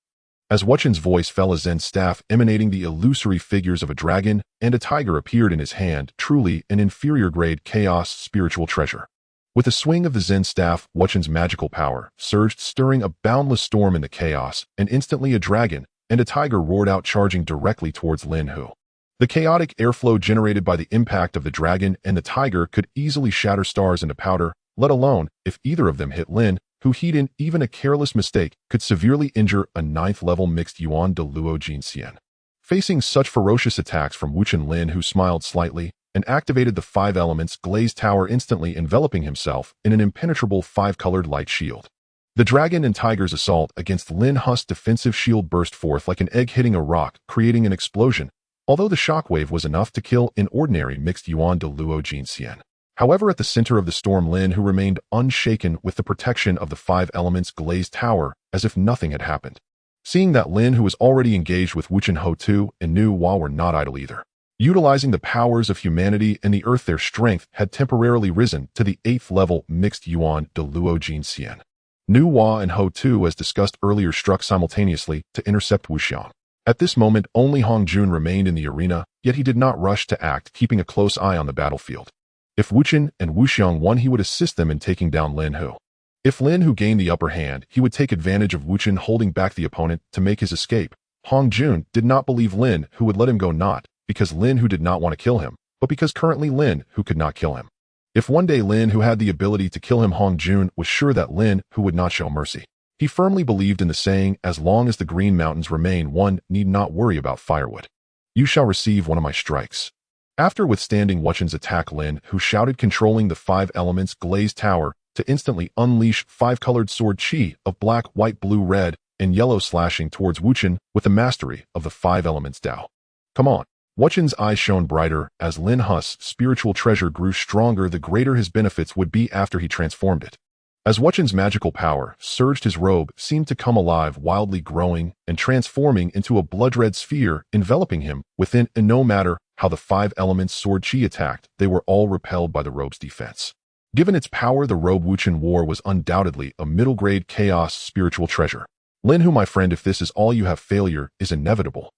As Wuchen's voice fell, a Zen staff emanating the illusory figures of a dragon and a tiger appeared in his hand, truly an inferior grade chaos spiritual treasure. With a swing of the Zen staff, Wuchen's magical power surged, stirring a boundless storm in the chaos, and instantly a dragon and a tiger roared out, charging directly towards Lin Hu. The chaotic airflow generated by the impact of the dragon and the tiger could easily shatter stars into powder, let alone if either of them hit Lin Hu. Even a careless mistake could severely injure a 9th-level mixed Yuan de Luo Jin Xian. Facing such ferocious attacks from Wuchen, Lin Hu smiled slightly and activated the 5 elements glazed tower, instantly enveloping himself in an impenetrable 5-colored light shield. The dragon and tiger's assault against Lin Hu's defensive shield burst forth like an egg hitting a rock, creating an explosion, although the shockwave was enough to kill an ordinary mixed Yuan de Luo Jin Xian. However, at the center of the storm, Lin Hu remained unshaken with the protection of the 5 elements glazed tower, as if nothing had happened. Seeing that Lin Hu was already engaged with Wuchen, Hutu and Nuwa were not idle either. Utilizing the powers of humanity and the earth, their strength had temporarily risen to the 8th level mixed Yuan de Luo Jin Xian. Nuwa and Hutu, as discussed earlier, struck simultaneously to intercept Wuxiang. At this moment, only Hongjun remained in the arena, yet he did not rush to act, keeping a close eye on the battlefield. If Wuchen and Wuxiang won, he would assist them in taking down Lin Hu. If Lin Hu gained the upper hand, he would take advantage of Wuchen holding back the opponent to make his escape. Hongjun did not believe Lin Hu would let him go, not because Lin Hu did not want to kill him, but because currently Lin Hu could not kill him. If one day Lin Hu had the ability to kill him, Hongjun was sure that Lin Hu would not show mercy. He firmly believed in the saying, as long as the Green Mountains remain, one need not worry about firewood. You shall receive one of my strikes. After withstanding Wuchen's attack, Lin Hu shouted, controlling the 5 elements glazed tower to instantly unleash 5-colored sword chi of black, white, blue, red, and yellow slashing towards Wuchen with the mastery of the 5 elements Dao. Come on. Wuchen's eyes shone brighter as Lin Hu's spiritual treasure grew stronger the greater his benefits would be after he transformed it. As Wuchen's magical power surged, his robe seemed to come alive, wildly growing and transforming into a blood-red sphere enveloping him within, and no matter how the 5 elements sword chi attacked, they were all repelled by the robe's defense. Given its power, the robe Wuchen wore was undoubtedly a middle-grade chaos spiritual treasure. Lin Hu, my friend, if this is all you have, failure is inevitable.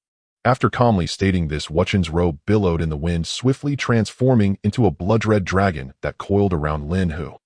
After calmly stating this, Wuchen's robe billowed in the wind, swiftly transforming into a blood-red dragon that coiled around Lin Hu.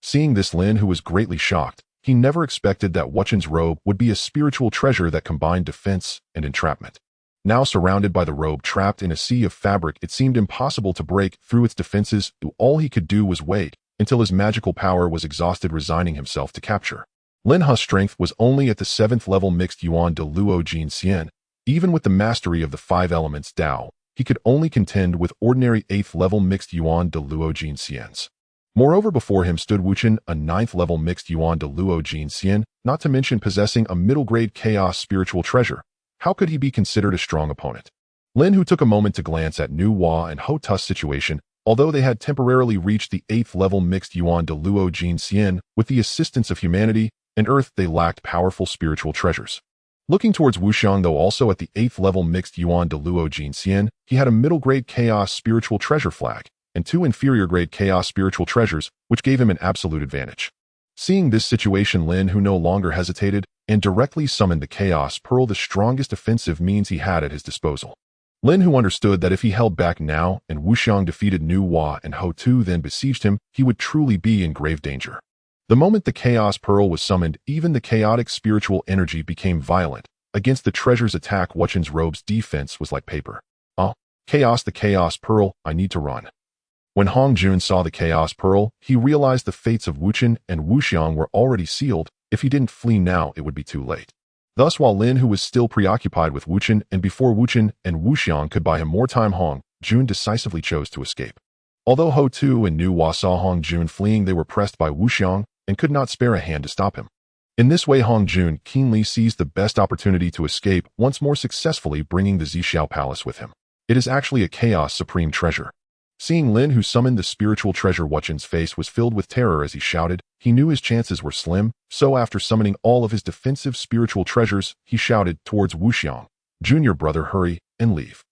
Seeing this, Lin Hu was greatly shocked. He never expected that Wuchen's robe would be a spiritual treasure that combined defense and entrapment. Now surrounded by the robe, trapped in a sea of fabric, it seemed impossible to break through its defenses. All he could do was wait until his magical power was exhausted, resigning himself to capture. Lin Hu's strength was only at the 7th level mixed Yuan de Luo Jin Xian. Even with the mastery of the 5 elements Dao, he could only contend with ordinary 8th level mixed Yuan de Luo Jin Xians. Moreover, before him stood Wuchen, a 9th level mixed Yuan de Luo Jin Xian, not to mention possessing a middle-grade chaos spiritual treasure. How could he be considered a strong opponent? Lin Hu took a moment to glance at Nu Hua and Ho Tu's situation. Although they had temporarily reached the 8th level mixed Yuan de Luo Jin Xian, with the assistance of humanity and earth, they lacked powerful spiritual treasures. Looking towards Wuxiang, though also at the 8th level mixed Yuan de Luo Jin Xian, he had a middle-grade chaos spiritual treasure flag and 2 inferior-grade chaos spiritual treasures, which gave him an absolute advantage. Seeing this situation, Lin Hu no longer hesitated and directly summoned the Chaos Pearl, the strongest offensive means he had at his disposal. Lin Hu understood that if he held back now and Wuxiang defeated Nu Hua and Ho Tu then besieged him, he would truly be in grave danger. The moment the Chaos Pearl was summoned, even the chaotic spiritual energy became violent. Against the treasure's attack, Wuchen's robe's defense was like paper. Chaos, the Chaos Pearl, I need to run. When Hong Jun saw the Chaos Pearl, he realized the fates of Wuchen and Wuxiang were already sealed. If he didn't flee now, it would be too late. Thus, while Lin Hu was still preoccupied with Wuchen, and before Wuchen and Wuxiang could buy him more time, Hong Jun decisively chose to escape. Although Ho Tu and Nu Hua saw Hong Jun fleeing, they were pressed by Wuxiang and could not spare a hand to stop him. In this way, Hong Jun keenly seized the best opportunity to escape, once more successfully bringing the Zhixiao Palace with him. It is actually a chaos supreme treasure. Seeing Lin Hu summon the spiritual treasure, Wuchen's face was filled with terror as he shouted. He knew his chances were slim, so after summoning all of his defensive spiritual treasures, he shouted towards Wuxiang, "Junior brother, hurry and leave."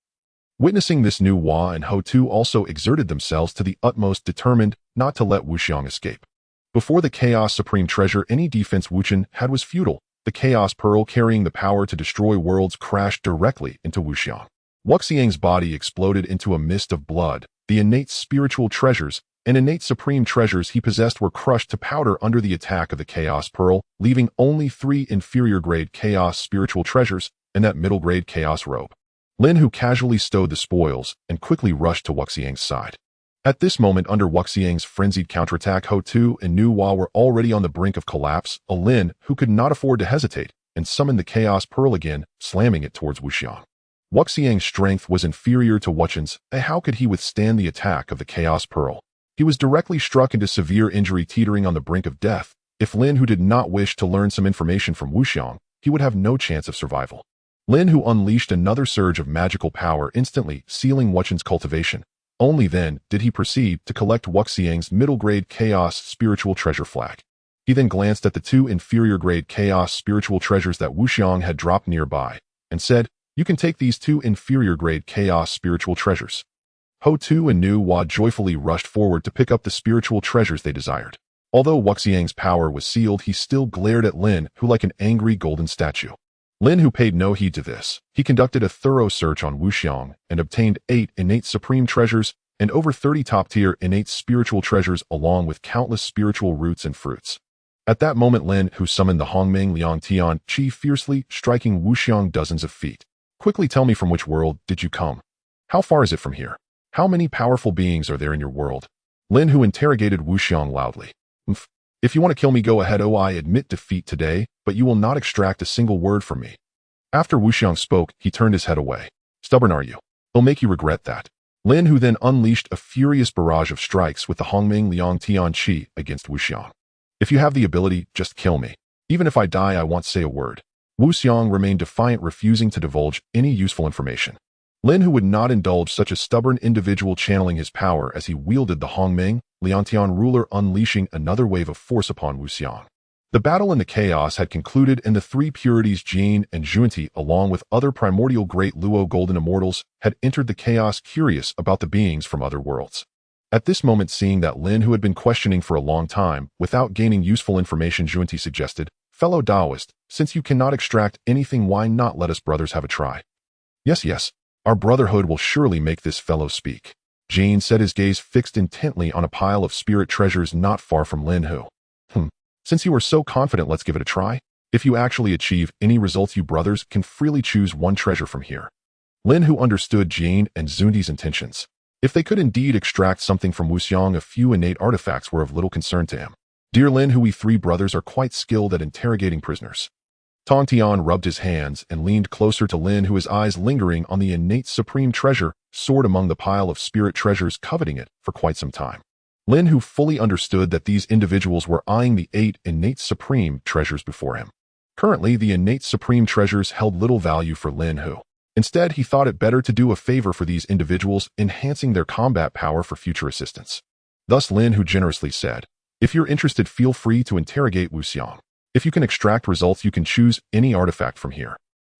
Witnessing this, Nu Hua and Ho Tu also exerted themselves to the utmost, determined not to let Wuxiang escape. Before the Chaos Supreme Treasure, any defense Wuchen had was futile. The Chaos Pearl, carrying the power to destroy worlds, crashed directly into Wuxiang. Wuxiang's body exploded into a mist of blood. The innate spiritual treasures and innate supreme treasures he possessed were crushed to powder under the attack of the Chaos Pearl, leaving only 3 inferior-grade chaos spiritual treasures and that middle-grade chaos robe. Lin Hu casually stowed the spoils and quickly rushed to Wuxiang's side. At this moment, under Wuxiang's frenzied counterattack, Ho Tu and Nu Hua were already on the brink of collapse. Lin Hu could not afford to hesitate and summoned the Chaos Pearl again, slamming it towards Wuxiang. Wuxiang's strength was inferior to Wuchen's. How could he withstand the attack of the Chaos Pearl? He was directly struck into severe injury, teetering on the brink of death. If Lin Hu did not wish to learn some information from Wuxiang, he would have no chance of survival. Lin Hu unleashed another surge of magical power, instantly sealing Wuchen's cultivation. Only then did he proceed to collect Wuxiang's middle-grade chaos spiritual treasure flag. He then glanced at the 2 inferior-grade chaos spiritual treasures that Wuxiang had dropped nearby and said, "You can take these 2 inferior-grade chaos spiritual treasures." Ho Tu and Nu Hua joyfully rushed forward to pick up the spiritual treasures they desired. Although Wuxiang's power was sealed, he still glared at Lin Hu like an angry golden statue. Lin Hu paid no heed to this. He conducted a thorough search on Wuxiang and obtained 8 innate supreme treasures and over 30 top-tier innate spiritual treasures, along with countless spiritual roots and fruits. At that moment, Lin Hu summoned the Hongmeng Liang Tian Qi, fiercely striking Wuxiang dozens of feet. "Quickly tell me, from which world did you come? How far is it from here? How many powerful beings are there in your world?" Lin Hu interrogated Wuxiang loudly. If you want to kill me, go ahead. I admit defeat today, but you will not extract a single word from me." After Wuxiang spoke, he turned his head away. "Stubborn are you? It'll make you regret that." Lin Hu then unleashed a furious barrage of strikes with the Hongmeng Liang Tian Qi against Wuxiang. "If you have the ability, just kill me. Even if I die, I won't say a word." Wu Xiang remained defiant, refusing to divulge any useful information. Lin Hu would not indulge such a stubborn individual, channeling his power as he wielded the Hongming, Liantian ruler, unleashing another wave of force upon Wu Xiang. The battle in the chaos had concluded, and the three purities Jin and Junti, along with other primordial Great Luo golden immortals, had entered the chaos, curious about the beings from other worlds. At this moment, seeing that Lin Hu had been questioning for a long time without gaining useful information, Junti suggested, "Fellow Taoist, since you cannot extract anything, why not let us brothers have a try?" Yes, our brotherhood will surely make this fellow speak." Jin said, his gaze fixed intently on a pile of spirit treasures not far from Lin Hu. Since you are so confident, let's give it a try. If you actually achieve any results, you brothers can freely choose one treasure from here." Lin Hu understood Jin and Zundi's intentions. If they could indeed extract something from Wu Xiang, a few innate artifacts were of little concern to him. "Dear Lin Hu, we three brothers are quite skilled at interrogating prisoners." Tong Tian rubbed his hands and leaned closer to Lin Hu, his eyes lingering on the innate supreme treasure, soared among the pile of spirit treasures, coveting it for quite some time. Lin Hu fully understood that these individuals were eyeing the 8 innate supreme treasures before him. Currently, the innate supreme treasures held little value for Lin Hu. Instead, he thought it better to do a favor for these individuals, enhancing their combat power for future assistance. Thus, Lin Hu generously said, "If you're interested, feel free to interrogate Wu Xiang. If you can extract results, you can choose any artifact from here.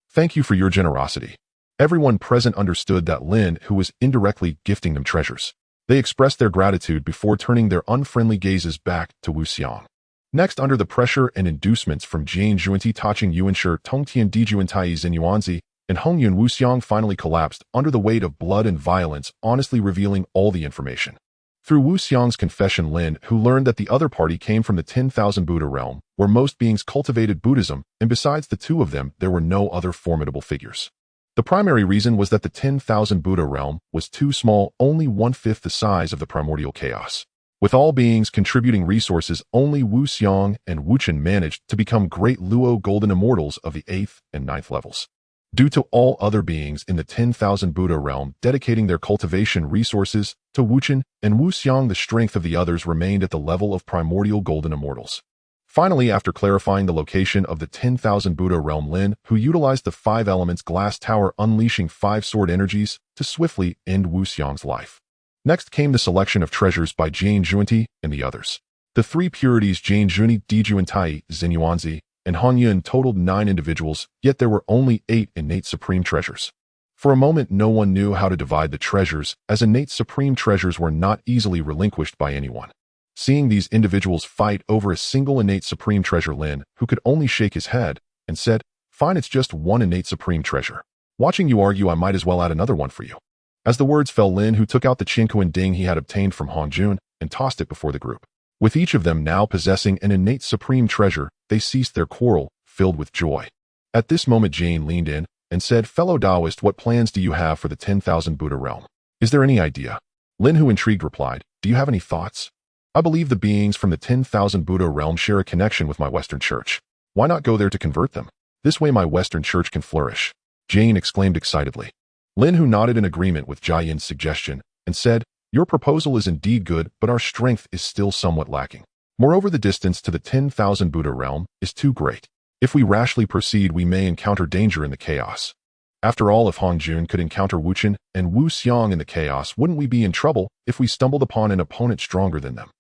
Thank you for your generosity." Everyone present understood that Lin Hu was indirectly gifting them treasures. They expressed their gratitude before turning their unfriendly gazes back to Wu Xiang. Next, under the pressure and inducements from Jane Juanti, Taching Yuanshi, Tongtian Dijuantai Zenyuanzi, and Hongyun, Wu Xiang finally collapsed under the weight of blood and violence, honestly revealing all the information. Through Wu Xiang's confession, Lin Hu learned that the other party came from the 10,000 Buddha realm, where most beings cultivated Buddhism, and besides the two of them, there were no other formidable figures. The primary reason was that the 10,000 Buddha realm was too small, only 1/5 the size of the Primordial Chaos. With all beings contributing resources, only Wu Xiang and Wu Chen managed to become Great Luo golden immortals of the 8th and 9th levels. Due to all other beings in the 10,000 Buddha realm dedicating their cultivation resources to Wu Chen and Wu Xiang, the strength of the others remained at the level of primordial golden immortals. Finally, after clarifying the location of the 10,000 Buddha realm, Lin Hu utilized the 5 elements glass tower, unleashing 5 sword energies to swiftly end Wu Xiang's life. Next came the selection of treasures by Jane Juanti and the others. The 3 purities Jane Juni, Dijuantai, Zenyuanzi, and Honyun totaled 9 individuals, yet there were only 8 innate supreme treasures. For a moment, no one knew how to divide the treasures, as innate supreme treasures were not easily relinquished by anyone. Seeing these individuals fight over a single innate supreme treasure, Lin Hu could only shake his head and said, "Fine, it's just one innate supreme treasure. Watching you argue, I might as well add another one for you." As the words fell, Lin Hu took out the Qinkuan Ding he had obtained from Hongjun and tossed it before the group. With each of them now possessing an innate supreme treasure, they ceased their quarrel, filled with joy. At this moment, Jane leaned in and said, "Fellow Taoist, what plans do you have for the 10,000 Buddha realm? Is there any idea?" Lin Hu, intrigued, replied, "Do you have any thoughts? I believe the beings from the 10,000 Buddha realm share a connection with my Western church. Why not go there to convert them? This way my Western church can flourish." Jane exclaimed excitedly. Lin Hu nodded in agreement with Jia Yin's suggestion and said, "Your proposal is indeed good, but our strength is still somewhat lacking. Moreover, the distance to the 10,000 Buddha realm is too great. If we rashly proceed, we may encounter danger in the chaos. After all, if Hongjun could encounter Wu Chen and Wu Xiang in the chaos, wouldn't we be in trouble if we stumbled upon an opponent stronger than them?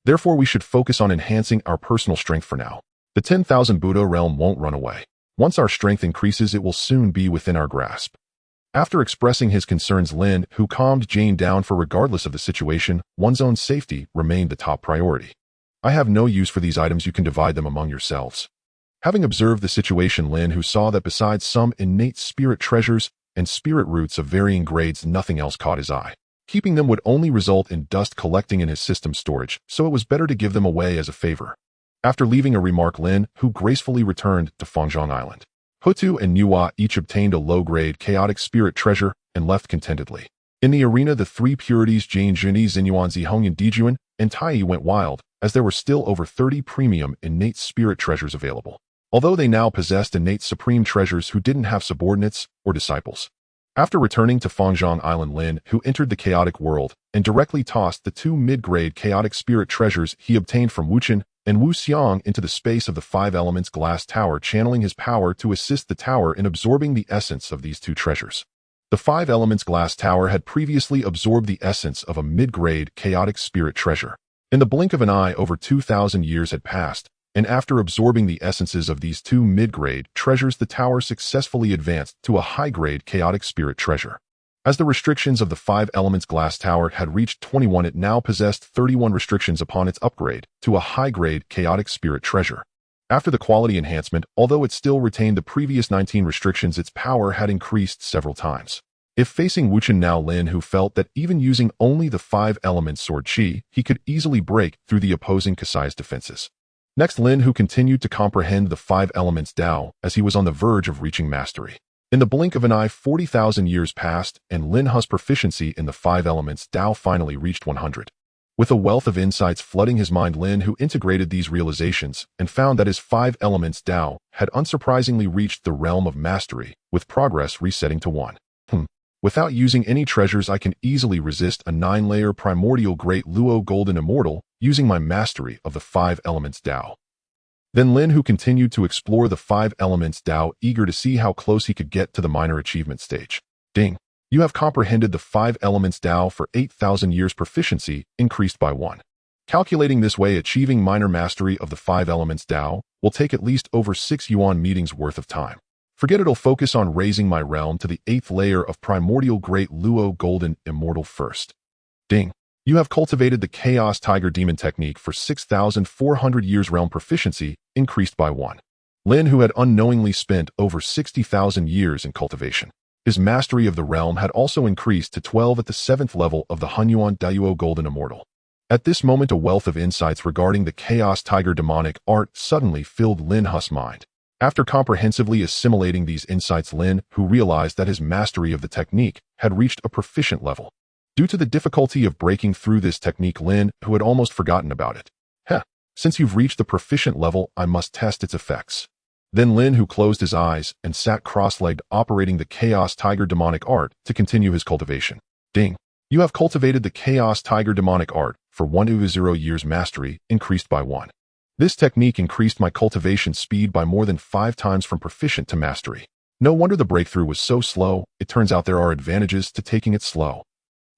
Therefore, we should focus on enhancing our personal strength for now. The 10,000 Buddha realm won't run away. Once our strength increases, it will soon be within our grasp." After expressing his concerns, Lin Hu calmed Jane down, for regardless of the situation, one's own safety remained the top priority. "I have no use for these items. You can divide them among yourselves." Having observed the situation, Lin Hu saw that besides some innate spirit treasures and spirit roots of varying grades, nothing else caught his eye. Keeping them would only result in dust collecting in his system storage, so it was better to give them away as a favor. After leaving a remark, Lin Hu gracefully returned to Fangzhong Island. Hutu and Nuwa each obtained a low-grade chaotic spirit treasure and left contentedly. In the arena, the 3 purities Jane Juni, Zenyuanzi, Hongyan, Dijuan, and Tai went wild, as there were still over 30 premium innate spirit treasures available. Although they now possessed innate supreme treasures who didn't have subordinates or disciples. After returning to Fangzhong Island, Lin Hu entered the chaotic world and directly tossed the 2 mid-grade chaotic spirit treasures he obtained from Wu Chen and Wu Xiang into the space of the five elements glass tower, channeling his power to assist the tower in absorbing the essence of these two treasures. The five elements glass tower had previously absorbed the essence of a mid-grade chaotic spirit treasure. In the blink of an eye, over 2,000 years had passed, and after absorbing the essences of these two mid-grade treasures, the tower successfully advanced to a high-grade chaotic spirit treasure. As the restrictions of the five elements glass tower had reached 21, it now possessed 31 restrictions upon its upgrade to a high-grade chaotic spirit treasure. After the quality enhancement, although it still retained the previous 19 restrictions, its power had increased several times. If facing Lin Hu felt that even using only the five elements sword chi, he could easily break through the opposing Kasai's defenses. Next, Lin Hu continued to comprehend the five elements Dao as he was on the verge of reaching mastery. In the blink of an eye, 40,000 years passed, and Lin Hu's proficiency in the five elements Dao finally reached 100. With a wealth of insights flooding his mind, Lin Hu integrated these realizations and found that his five elements Dao had unsurprisingly reached the realm of mastery, with progress resetting to 1. Without using any treasures, I can easily resist a 9-layer primordial Great Luo golden immortal using my mastery of the five elements Dao. Then Lin Hu continued to explore the five elements Dao, eager to see how close he could get to the minor achievement stage. Ding! You have comprehended the five elements Dao for 8,000 years. Proficiency increased by 1. Calculating this way, achieving minor mastery of the five elements Dao will take at least over 6 yuan meetings worth of time. Forget it'll focus on raising my realm to the 8th layer of primordial Great Luo golden immortal first. Ding! You have cultivated the Chaos Tiger Demon technique for 6,400 years. Realm proficiency increased by 1. Lin Hu had unknowingly spent over 60,000 years in cultivation. His mastery of the realm had also increased to 12 at the 7th level of the Hunyuan Dayuo Golden Immortal. At this moment, a wealth of insights regarding the Chaos Tiger demonic art suddenly filled Lin Hu's mind. After comprehensively assimilating these insights, Lin Hu realized that his mastery of the technique had reached a proficient level. Due to the difficulty of breaking through this technique, Lin Hu had almost forgotten about it. Since you've reached the proficient level, I must test its effects. Then Lin Hu closed his eyes and sat cross-legged, operating the Chaos Tiger demonic art to continue his cultivation. Ding! You have cultivated the Chaos Tiger demonic art for 1,000 years. Mastery increased by 1. This technique increased my cultivation speed by more than 5 times from proficient to mastery. No wonder the breakthrough was so slow. It turns out there are advantages to taking it slow.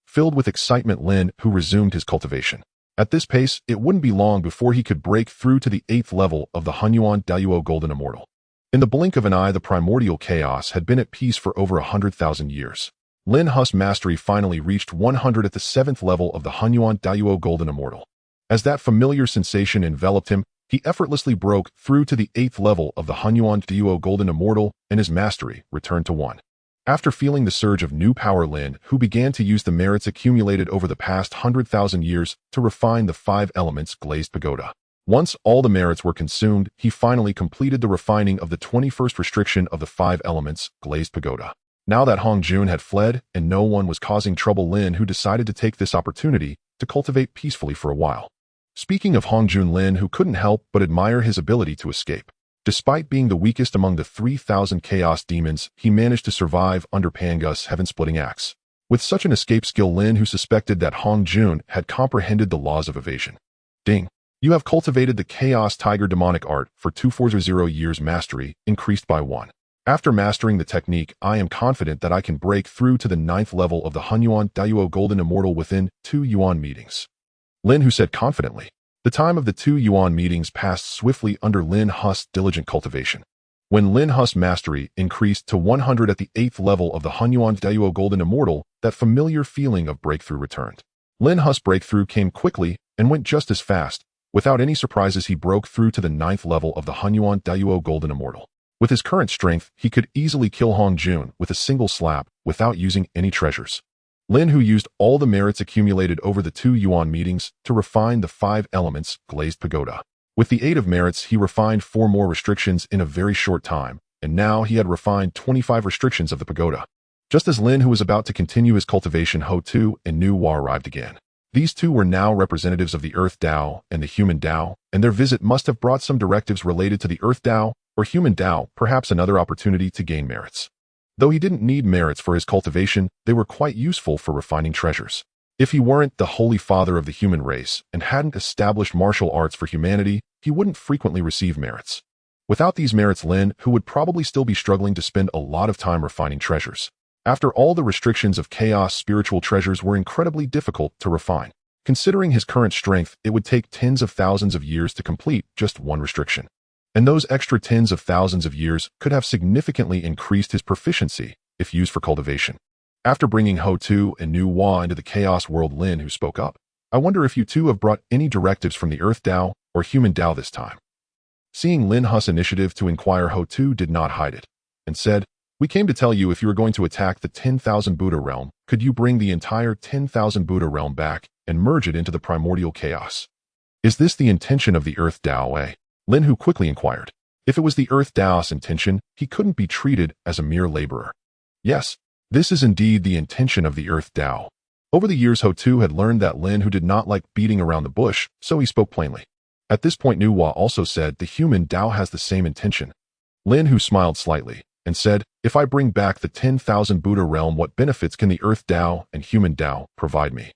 Filled with excitement, Lin Hu resumed his cultivation. At this pace, it wouldn't be long before he could break through to the 8th level of the Hunyuan Dayuo Golden Immortal. In the blink of an eye, the Primordial Chaos had been at peace for over 100,000 years. Lin Hu's mastery finally reached 100 at the 7th level of the Hunyuan Dayuo Golden Immortal. As that familiar sensation enveloped him, he effortlessly broke through to the 8th level of the Hunyuan Dayuo Golden Immortal, and his mastery returned to 1. After feeling the surge of new power, Lin Hu began to use the merits accumulated over the past 100,000 years to refine the 5 elements glazed pagoda. Once all the merits were consumed, he finally completed the refining of the 21st restriction of the 5 elements glazed pagoda. Now that Hong Jun had fled and no one was causing trouble, Lin Hu decided to take this opportunity to cultivate peacefully for a while. Speaking of Hong Jun, Lin Hu couldn't help but admire his ability to escape. Despite being the weakest among the 3,000 chaos demons, he managed to survive under Panga's heaven-splitting axe. With such an escape skill, Lin Hu suspected that Hong Jun had comprehended the laws of evasion. Ding! You have cultivated the Chaos Tiger demonic art for 2,400 years. Mastery increased by 1. After mastering the technique, I am confident that I can break through to the 9th level of the Hunyuan Dayuo Golden Immortal within 2 yuan meetings. Lin Hu said confidently. The time of the 2 yuan meetings passed swiftly under Lin Hu's diligent cultivation. When Lin Hu's mastery increased to 100 at the 8th level of the Hunyuan Dayuo Golden Immortal, that familiar feeling of breakthrough returned. Lin Hu's breakthrough came quickly and went just as fast. Without any surprises, he broke through to the 9th level of the Hunyuan Dayuo Golden Immortal. With his current strength, he could easily kill Hong Jun with a single slap without using any treasures. Lin Hu used all the merits accumulated over the 2 yuan meetings to refine the 5 elements glazed pagoda. With the aid of merits, he refined 4 more restrictions in a very short time, and now he had refined 25 restrictions of the pagoda. Just as Lin Hu was about to continue his cultivation, Ho Tu and Nu Hua arrived again. These two were now representatives of the Earth Dao and the Human Dao, and their visit must have brought some directives related to the Earth Dao or Human Dao, perhaps another opportunity to gain merits. Though he didn't need merits for his cultivation, they were quite useful for refining treasures. If he weren't the holy father of the human race and hadn't established martial arts for humanity, he wouldn't frequently receive merits. Without these merits, Lin Hu would probably still be struggling to spend a lot of time refining treasures. After all the restrictions of chaos, spiritual treasures were incredibly difficult to refine. Considering his current strength, it would take tens of thousands of years to complete just one restriction. And those extra tens of thousands of years could have significantly increased his proficiency if used for cultivation. After bringing Ho Tu and Nu Hua into the chaos world, Lin Hu spoke up. I wonder if you two have brought any directives from the Earth Dao or Human Dao this time. Seeing Lin Hu's initiative to inquire, Ho Tu did not hide it, and said, we came to tell you if you were going to attack the 10,000 Buddha realm, could you bring the entire 10,000 Buddha realm back and merge it into the Primordial Chaos? Is this the intention of the Earth Dao, eh? Lin Hu quickly inquired. If it was the Earth Dao's intention, he couldn't be treated as a mere laborer. Yes, this is indeed the intention of the Earth Dao. Over the years, Ho Tu had learned that Lin Hu did not like beating around the bush, so he spoke plainly. At this point, Nu Hua also said the Human Dao has the same intention. Lin Hu smiled slightly and said, if I bring back the 10,000 Buddha realm, what benefits can the Earth Dao and Human Dao provide me?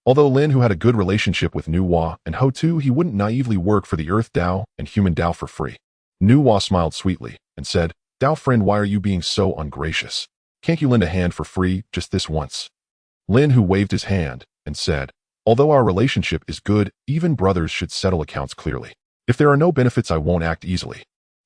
Although Lin Hu had a good relationship with Nu Hua and Ho Tu, he wouldn't naively work for the Earth Dao and Human Dao for free. Nu Hua smiled sweetly and said, Dao friend, why are you being so ungracious? Can't you lend a hand for free just this once? Lin Hu waved his hand and said, although our relationship is good, even brothers should settle accounts clearly. If there are no benefits, I won't act easily.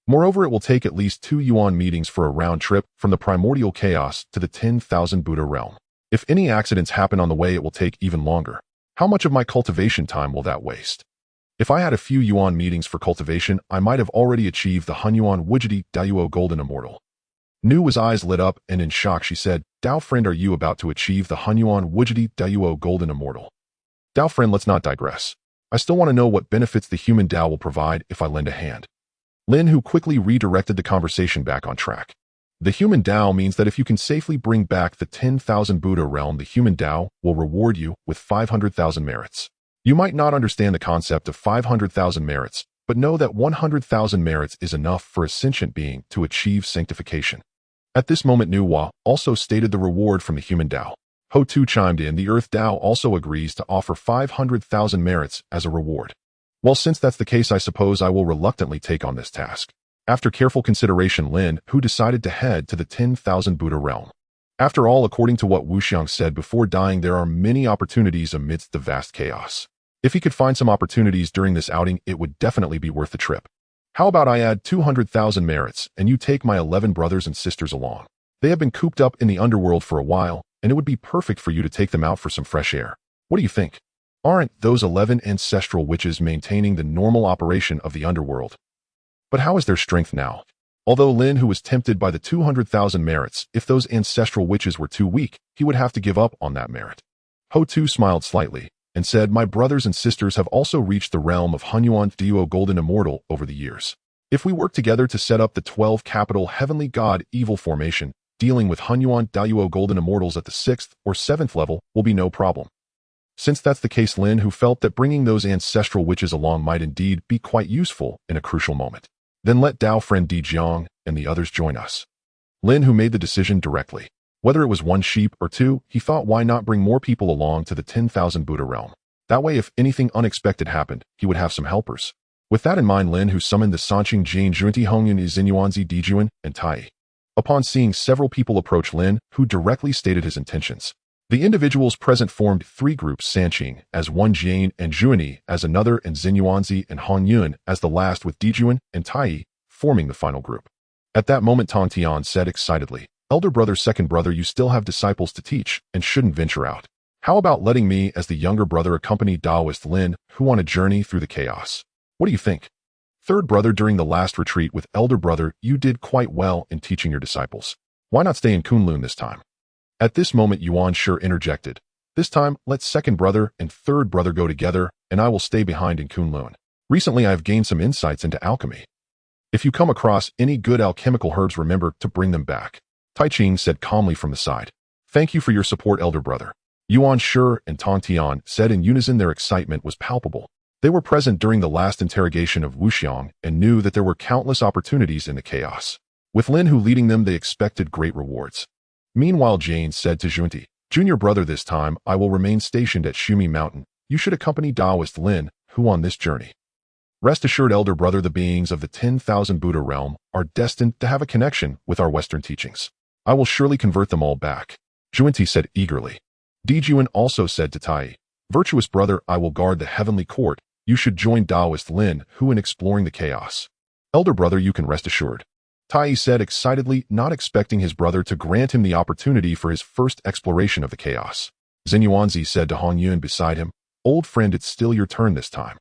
Moreover, it will take at least 2 yuan meetings for a round trip from the Primordial Chaos to the 10,000 Buddha realm. If any accidents happen on the way, it will take even longer. How much of my cultivation time will that waste? If I had a few yuan meetings for cultivation, I might have already achieved the Hunyuan Wujidi Dayuo Golden Immortal. Nu's eyes lit up, and in shock she said, Dao friend, are you about to achieve the Hunyuan Wujidi Dayuo Golden Immortal? Dao friend, let's not digress. I still want to know what benefits the Human Dao will provide if I lend a hand. Lin Hu quickly redirected the conversation back on track. The Human Dao means that if you can safely bring back the 10,000 Buddha realm, the Human Dao will reward you with 500,000 merits. You might not understand the concept of 500,000 merits, but know that 100,000 merits is enough for a sentient being to achieve sanctification. At this moment, Nu Hua also stated the reward from the Human Dao. Ho Tu chimed in, the Earth Dao also agrees to offer 500,000 merits as a reward. Well, since that's the case, I suppose I will reluctantly take on this task. After careful consideration, Lin Hu decided to head to the 10,000 Buddha realm. After all, according to what Wuxiang said before dying, there are many opportunities amidst the vast chaos. If he could find some opportunities during this outing, it would definitely be worth the trip. How about I add 200,000 merits and you take my 11 brothers and sisters along? They have been cooped up in the underworld for a while, and it would be perfect for you to take them out for some fresh air. What do you think? Aren't those 11 ancestral witches maintaining the normal operation of the underworld? But how is their strength now? Although Lin Hu was tempted by the 200,000 merits, if those ancestral witches were too weak, he would have to give up on that merit. Ho Tu smiled slightly and said, my brothers and sisters have also reached the realm of Hunyuan Duo Golden Immortal over the years. If we work together to set up the 12 capital Heavenly God Evil formation, dealing with Hunyuan Dayuo Golden Immortals at the 6th or 7th level will be no problem. Since that's the case, Lin Hu felt that bringing those ancestral witches along might indeed be quite useful in a crucial moment. Then let Dao friend Di Jiang and the others join us. Lin Hu made the decision directly. Whether it was 1 sheep or 2, he thought, why not bring more people along to the 10,000 Buddha realm? That way, if anything unexpected happened, he would have some helpers. With that in mind, Lin Hu summoned the Sanqing Jane Junti Hongyun Izinyuanzi Dijuan and Tai. Upon seeing several people approach, Lin Hu directly stated his intentions. The individuals present formed 3 groups, Sanqing as one, Jane and Juani as another, and Zinyuanzi and Hongyun as the last, with Dijuan and Tai forming the final group. At that moment, Tong Tian said excitedly, Elder brother, second brother, you still have disciples to teach and shouldn't venture out. How about letting me, as the younger brother, accompany Taoist Lin Hu on a journey through the chaos? What do you think? Third brother, during the last retreat with elder brother, you did quite well in teaching your disciples. Why not stay in Kunlun this time? At this moment, Yuan Shi interjected. This time, let second brother and third brother go together, and I will stay behind in Kunlun. Recently, I have gained some insights into alchemy. If you come across any good alchemical herbs, remember to bring them back. Tai Ching said calmly from the side. Thank you for your support, elder brother. Yuan Shi and Tong Tian said in unison. Their excitement was palpable. They were present during the last interrogation of Wuxiang and knew that there were countless opportunities in the chaos. With Lin Hu leading them, they expected great rewards. Meanwhile, Jane said to Junti, Junior brother, this time I will remain stationed at Shumi Mountain. You should accompany Taoist Lin Hu on this journey. Rest assured, elder brother, the beings of the 10,000 Buddha realm are destined to have a connection with our Western teachings. I will surely convert them all back, Juanti said eagerly. Dijuan also said to Tai, virtuous brother, I will guard the heavenly court. You should join Taoist Lin Hu in exploring the chaos. Elder brother, you can rest assured, Tai said excitedly, not expecting his brother to grant him the opportunity for his first exploration of the chaos. Xinyuanzi said to Hongyun beside him, old friend, it's still your turn this time.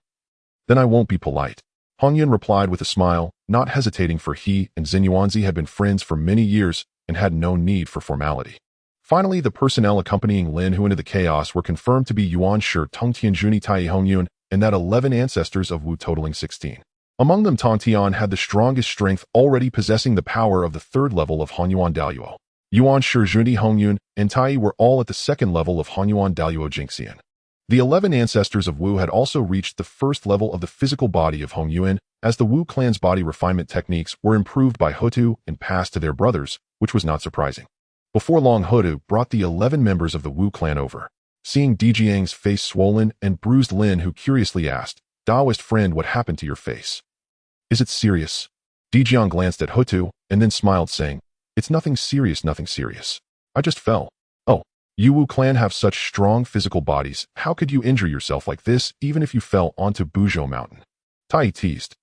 Then I won't be polite, Hongyun replied with a smile, not hesitating, for he and Xinyuanzi had been friends for many years and had no need for formality. Finally, the personnel accompanying Lin Hu into the chaos were confirmed to be Yuan Shi, Tongtian, Juni, Tai, Hongyun, and that 11 ancestors of Wu totaling 16. Among them, Tongtian had the strongest strength, already possessing the power of the third level of Hanyuan Daoyuo. Yuan Shi, Juni, Hongyun, and Tai were all at the second level of Hanyuan Daoyuo Jingxian. The 11 ancestors of Wu had also reached the first level of the physical body of Hongyuan, as the Wu clan's body refinement techniques were improved by Hotu and passed to their brothers, which was not surprising. Before long, Hotu brought the 11 members of the Wu clan over. Seeing Dijiang's face swollen and bruised, Lin Hu curiously asked, Taoist friend, what happened to your face? Is it serious? Dijiang glanced at Hotu and then smiled, saying, it's nothing serious, nothing serious. I just fell. Oh, you Wu clan have such strong physical bodies. How could you injure yourself like this even if you fell onto Buzhou Mountain? Tai teased.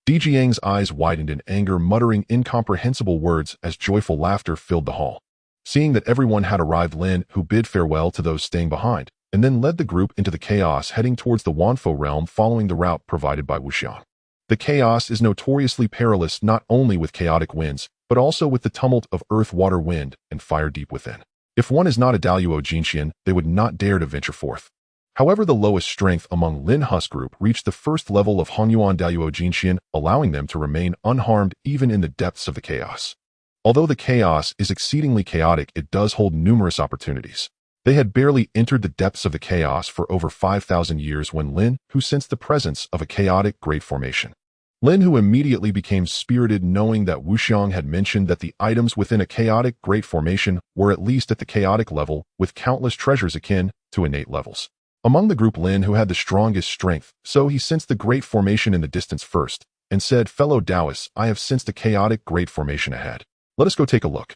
Dijiang's eyes widened in anger, muttering incomprehensible words as joyful laughter filled the hall. Seeing that everyone had arrived, Lin Hu bid farewell to those staying behind, and then led the group into the chaos, heading towards the Wanfo realm following the route provided by Wuxiang. The chaos is notoriously perilous, not only with chaotic winds, but also with the tumult of earth, water, wind, and fire deep within. If one is not a Daoyuo Jinxian, they would not dare to venture forth. However, the lowest strength among Lin Hu's group reached the first level of Hanyuan Daoyuo Jinxian, allowing them to remain unharmed even in the depths of the chaos. Although the chaos is exceedingly chaotic, it does hold numerous opportunities. They had barely entered the depths of the chaos for over 5,000 years when Lin Hu sensed the presence of a chaotic great formation. Lin Hu immediately became spirited, knowing that Wuxiang had mentioned that the items within a chaotic great formation were at least at the chaotic level, with countless treasures akin to innate levels. Among the group, Lin Hu had the strongest strength, so he sensed the great formation in the distance first, and said, fellow Taoists, I have sensed a chaotic great formation ahead. Let us go take a look.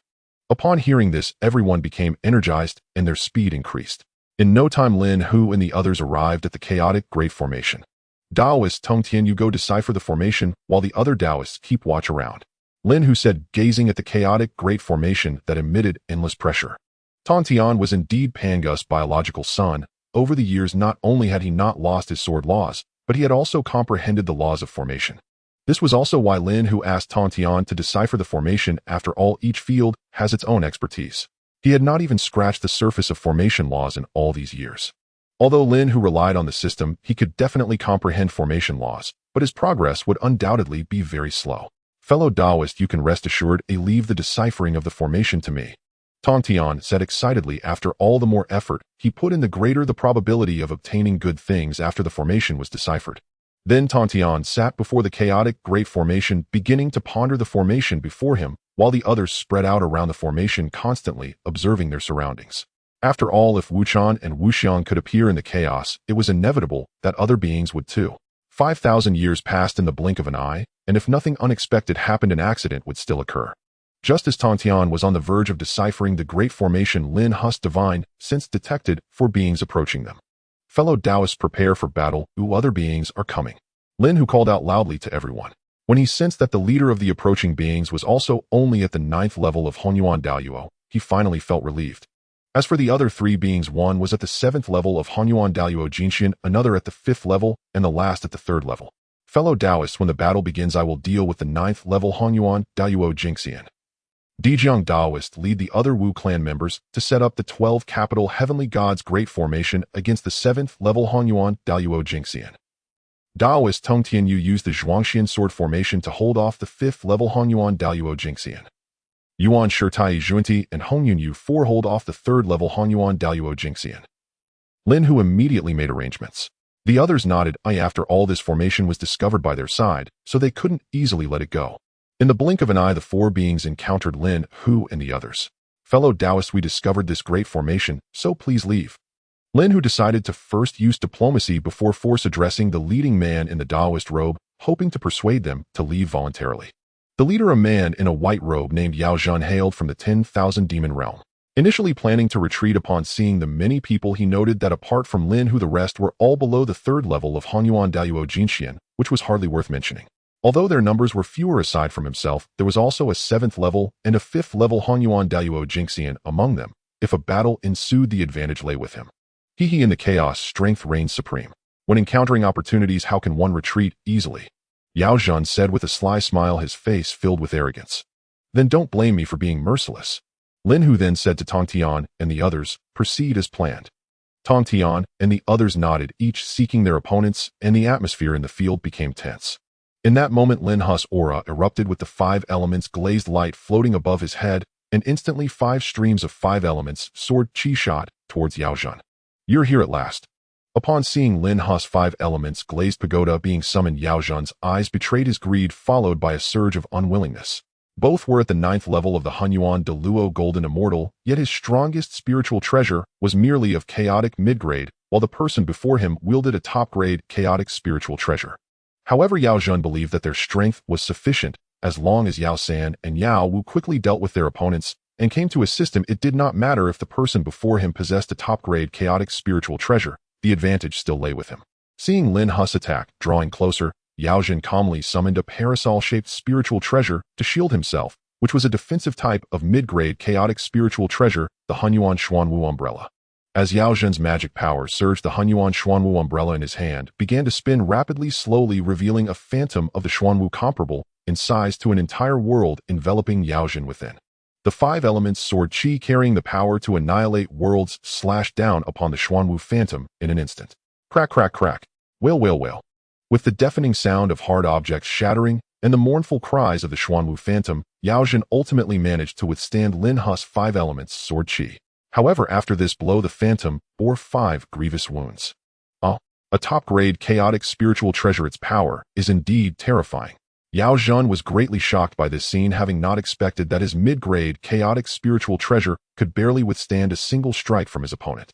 Upon hearing this, everyone became energized and their speed increased. In no time, Lin Hu and the others arrived at the chaotic great formation. Taoist Tongtian, you go decipher the formation, while the other Taoists keep watch around, Lin Hu said, gazing at the chaotic great formation that emitted endless pressure. Tongtian was indeed Pangu's biological son. Over the years, not only had he not lost his sword laws, but he had also comprehended the laws of formation. This was also why Lin Hu asked Tongtian to decipher the formation. After all, each field has its own expertise. He had not even scratched the surface of formation laws in all these years. Although Lin Hu relied on the system, he could definitely comprehend formation laws, but his progress would undoubtedly be very slow. Fellow Taoist, you can rest assured, leave the deciphering of the formation to me, Tongtian said excitedly. After all the more effort he put in, the greater the probability of obtaining good things after the formation was deciphered. Then Tongtian sat before the chaotic great formation, beginning to ponder the formation before him, while the others spread out around the formation, constantly observing their surroundings. After all, if Wuchan and Wuxiang could appear in the chaos, it was inevitable that other beings would too. 5,000 years passed in the blink of an eye, and if nothing unexpected happened, an accident would still occur. Just as Tongtian was on the verge of deciphering the great formation, Lin Hu's divine sense detected 4 beings approaching them. Fellow Taoists, prepare for battle. Other beings are coming, Lin Hu called out loudly to everyone. When he sensed that the leader of the approaching beings was also only at the 9th level of Honyuan Daoyuo, he finally felt relieved. As for the other 3 beings, one was at the 7th level of Honyuan Daoyuo Jinxian, another at the 5th level, and the last at the 3rd level. Fellow Taoists, when the battle begins, I will deal with the 9th level Honyuan Daoyuo Jingxian. Dijiang Taoist lead the other Wu clan members to set up the 12 capital heavenly gods great formation against the 7th level Honyuan Daoyuo Jingxian. Taoist Tongtian, you use the Zhuangxian sword formation to hold off the 5th level Honyuan Daoyuo Jingxian. Yuan Shi, Tai, Zhuanti, and Hongyun Yu 4 hold off the 3rd level Honyuan Daoyuo Jingxian. Lin Hu immediately made arrangements. The others nodded. After all, this formation was discovered by their side, so they couldn't easily let it go. In the blink of an eye, the 4 beings encountered Lin Hu and the others. Fellow Taoist, we discovered this great formation, so please leave. Lin Hu decided to first use diplomacy before force addressing the leading man in the Taoist robe, hoping to persuade them to leave voluntarily. The leader, a man in a white robe named Yao Zhan, hailed from the 10,000 demon realm. Initially planning to retreat upon seeing the many people, he noted that apart from Lin Hu, the rest were all below the third level of Hanyuan Daoyuo Jinxian, which was hardly worth mentioning. Although their numbers were fewer aside from himself, there was also a 7th level and a 5th level Hanyuan Daoyuo Jinxian among them. If a battle ensued, the advantage lay with him. He in the chaos, strength reigns supreme. When encountering opportunities, how can one retreat easily? Yao Zhan said with a sly smile, his face filled with arrogance. Then don't blame me for being merciless. Lin Hu then said to Tong Tian and the others, proceed as planned. Tong Tian and the others nodded, each seeking their opponents, and the atmosphere in the field became tense. In that moment, Lin Hu's aura erupted with the 5 elements glazed light floating above his head, and instantly 5 streams of 5 elements sword chi shot towards Yao Zhan. You're here at last. Upon seeing Lin Hu's 5 elements glazed pagoda being summoned, Yao Zhan's eyes betrayed his greed, followed by a surge of unwillingness. Both were at the 9th level of the Hanyuan Daluo Golden Immortal, yet his strongest spiritual treasure was merely of chaotic mid-grade, while the person before him wielded a top-grade chaotic spiritual treasure. However, Yao Zhan believed that their strength was sufficient, as long as Yao San and Yao Wu quickly dealt with their opponents and came to assist him. It did not matter if the person before him possessed a top-grade chaotic spiritual treasure, the advantage still lay with him. Seeing Lin Hu's attack drawing closer, Yao Zhan calmly summoned a parasol-shaped spiritual treasure to shield himself, which was a defensive type of mid-grade chaotic spiritual treasure, the Hanyuan Xuanwu Umbrella. As Yao Zhan's magic power surged, the Hanyuan Xuanwu Umbrella in his hand began to spin rapidly, slowly revealing a phantom of the Xuanwu comparable in size to an entire world, enveloping Yao Zhan within. The 5 elements sword chi carrying the power to annihilate worlds slashed down upon the Xuanwu phantom in an instant. Crack, crack, crack. Wail, wail, wail. With the deafening sound of hard objects shattering and the mournful cries of the Xuanwu phantom, Yao Zhan ultimately managed to withstand Lin Hu's 5 elements sword chi. However, after this blow, the phantom bore 5 grievous wounds. A top-grade chaotic spiritual treasure. Its power is indeed terrifying. Yao Zhan was greatly shocked by this scene, having not expected that his mid-grade chaotic spiritual treasure could barely withstand a single strike from his opponent.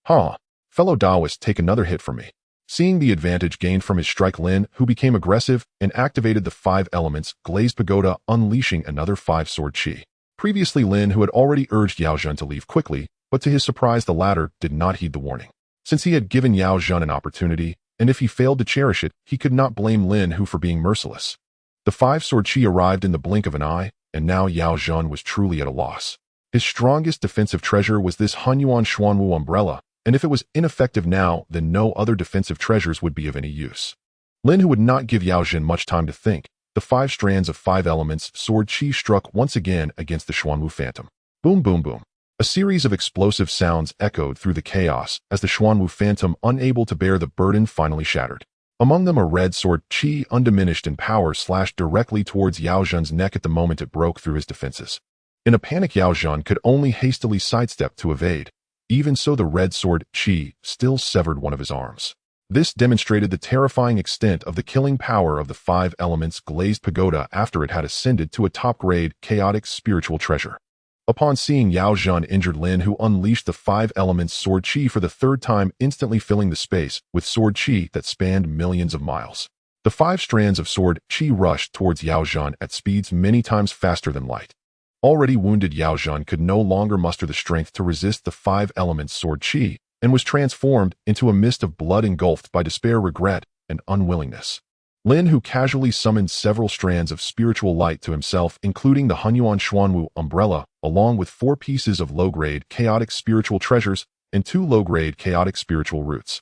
Fellow Taoist, take another hit from me. Seeing the advantage gained from his strike, Lin Hu became aggressive and activated the 5 elements glazed pagoda, unleashing another 5 sword chi. Previously, Lin Hu had already urged Yao Zhan to leave quickly, but to his surprise, the latter did not heed the warning. Since he had given Yao Zhan an opportunity, and if he failed to cherish it, he could not blame Lin Hu for being merciless. The 5 sword chi arrived in the blink of an eye, and now Yao Zhan was truly at a loss. His strongest defensive treasure was this Hanyuan Xuanwu Umbrella, and if it was ineffective now, then no other defensive treasures would be of any use. Lin Hu would not give Yao Zhan much time to think. The 5 strands of 5 elements sword chi struck once again against the Xuanwu phantom. Boom, boom, boom. A series of explosive sounds echoed through the chaos as the Xuanwu phantom, unable to bear the burden, finally shattered. Among them, a red sword chi, undiminished in power, slashed directly towards Yao Zhan's neck at the moment it broke through his defenses. In a panic, Yao Zhan could only hastily sidestep to evade. Even so, the red sword chi still severed one of his arms. This demonstrated the terrifying extent of the killing power of the 5 elements glazed pagoda after it had ascended to a top-grade chaotic spiritual treasure. Upon seeing Yao Zhan injured, Lin Hu unleashed the 5 elements sword chi for the 3rd time, instantly filling the space with sword chi that spanned millions of miles. The 5 strands of sword chi rushed towards Yao Zhan at speeds many times faster than light. Already wounded, Yao Zhan could no longer muster the strength to resist the 5 elements sword chi and was transformed into a mist of blood, engulfed by despair, regret, and unwillingness. Lin Hu casually summoned several strands of spiritual light to himself, including the Hanyuan Xuanwu Umbrella, along with 4 pieces of low-grade chaotic spiritual treasures and 2 low-grade chaotic spiritual roots.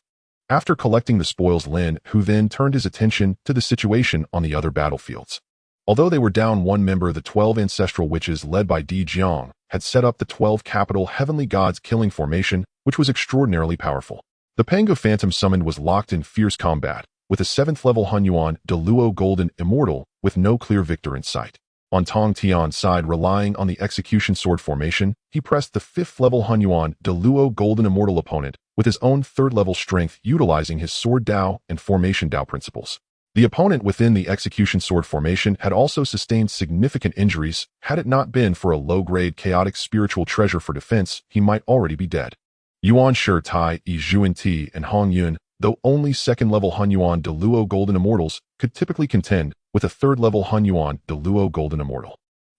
After collecting the spoils, Lin Hu then turned his attention to the situation on the other battlefields. Although they were down 1 member, the 12 ancestral witches led by Di Jiang had set up the 12 capital heavenly gods killing formation, which was extraordinarily powerful. The Pango Phantom summoned was locked in fierce combat with a 7th level Hanyuan Daluo Golden Immortal with no clear victor in sight. On Tong Tian's side, relying on the execution sword formation, he pressed the 5th level Hanyuan Daluo Golden Immortal opponent with his own 3rd level strength, utilizing his sword Dao and formation Dao principles. The opponent within the execution sword formation had also sustained significant injuries. Had it not been for a low-grade chaotic spiritual treasure for defense, he might already be dead. Yuan Shi Tai, Yi Zhuan Ti, and Hong Yun, though only second-level Hunyuan De Luo Golden Immortals, could typically contend with a third-level Hunyuan De Luo Golden Immortal.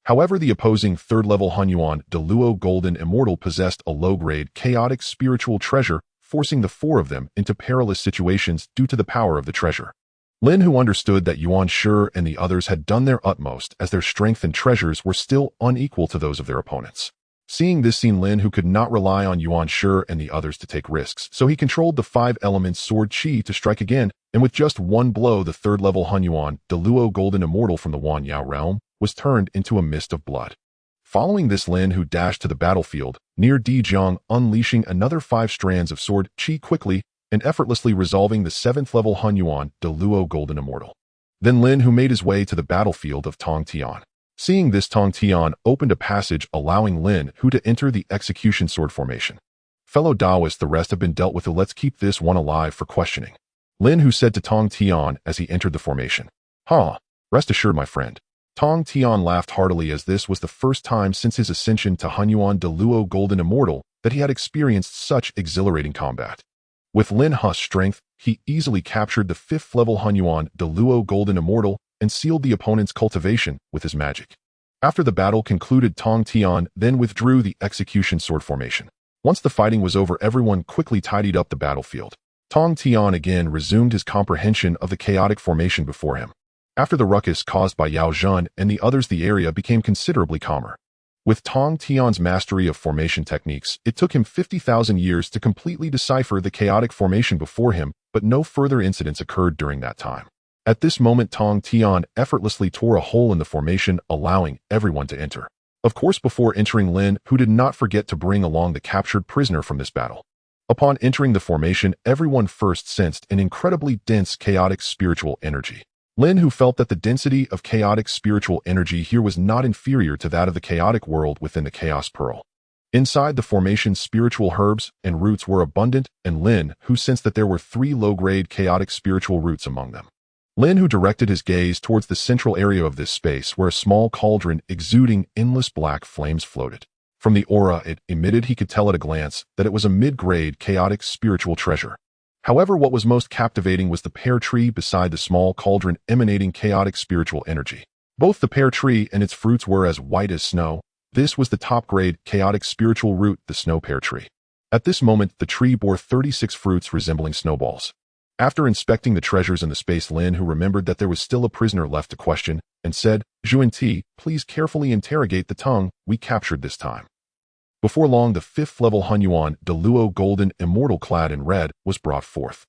However, the opposing third-level Hunyuan De Luo Golden Immortal possessed a low-grade chaotic spiritual treasure, forcing the four of them into perilous situations due to the power of the treasure. Lin Hu understood that Yuan Shi and the others had done their utmost as their strength and treasures were still unequal to those of their opponents. Seeing this scene, Lin Hu could not rely on Yuan Shi and the others to take risks, so he controlled the 5 elements sword Qi to strike again, and with just one blow the third-level Hunyuan De Luo Golden Immortal from the Wanyao realm was turned into a mist of blood. Following this, Lin Hu dashed to the battlefield, near Di Jiang, unleashing another 5 strands of sword Qi quickly and effortlessly resolving the 7th-level Hunyuan De Luo Golden Immortal. Then Lin Hu made his way to the battlefield of Tong Tian. Seeing this, Tong Tian opened a passage allowing Lin Hu to enter the execution sword formation. Fellow Daoists, the rest have been dealt with, so let's keep this one alive for questioning. Lin Hu said to Tong Tian as he entered the formation. Rest assured, my friend. Tong Tian laughed heartily, as this was the first time since his ascension to Hunyuan De Luo Golden Immortal that he had experienced such exhilarating combat. With Lin Hu's strength, he easily captured the 5th-level Hunyuan De Luo Golden Immortal and sealed the opponent's cultivation with his magic. After the battle concluded, Tong Tian then withdrew the execution sword formation. Once the fighting was over, everyone quickly tidied up the battlefield. Tong Tian again resumed his comprehension of the chaotic formation before him. After the ruckus caused by Yao Zhan and the others, the area became considerably calmer. With Tong Tian's mastery of formation techniques, it took him 50,000 years to completely decipher the chaotic formation before him, but no further incidents occurred during that time. At this moment, Tong Tian effortlessly tore a hole in the formation, allowing everyone to enter. Of course, before entering, Lin Hu did not forget to bring along the captured prisoner from this battle. Upon entering the formation, everyone first sensed an incredibly dense chaotic spiritual energy. Lin Hu felt that the density of chaotic spiritual energy here was not inferior to that of the chaotic world within the Chaos Pearl. Inside the formation, spiritual herbs and roots were abundant, and Lin Hu sensed that there were 3 low-grade chaotic spiritual roots among them. Lin Hu directed his gaze towards the central area of this space, where a small cauldron exuding endless black flames floated. From the aura it emitted, he could tell at a glance that it was a mid-grade chaotic spiritual treasure. However, what was most captivating was the pear tree beside the small cauldron emanating chaotic spiritual energy. Both the pear tree and its fruits were as white as snow. This was the top-grade chaotic spiritual root, the snow pear tree. At this moment, the tree bore 36 fruits resembling snowballs. After inspecting the treasures in the space, Lin Hu remembered that there was still a prisoner left to question, and said, "Zhuan Ti, please carefully interrogate the tongue we captured this time." Before long, the 5th-level Hunyuan De Luo Golden Immortal clad in red was brought forth.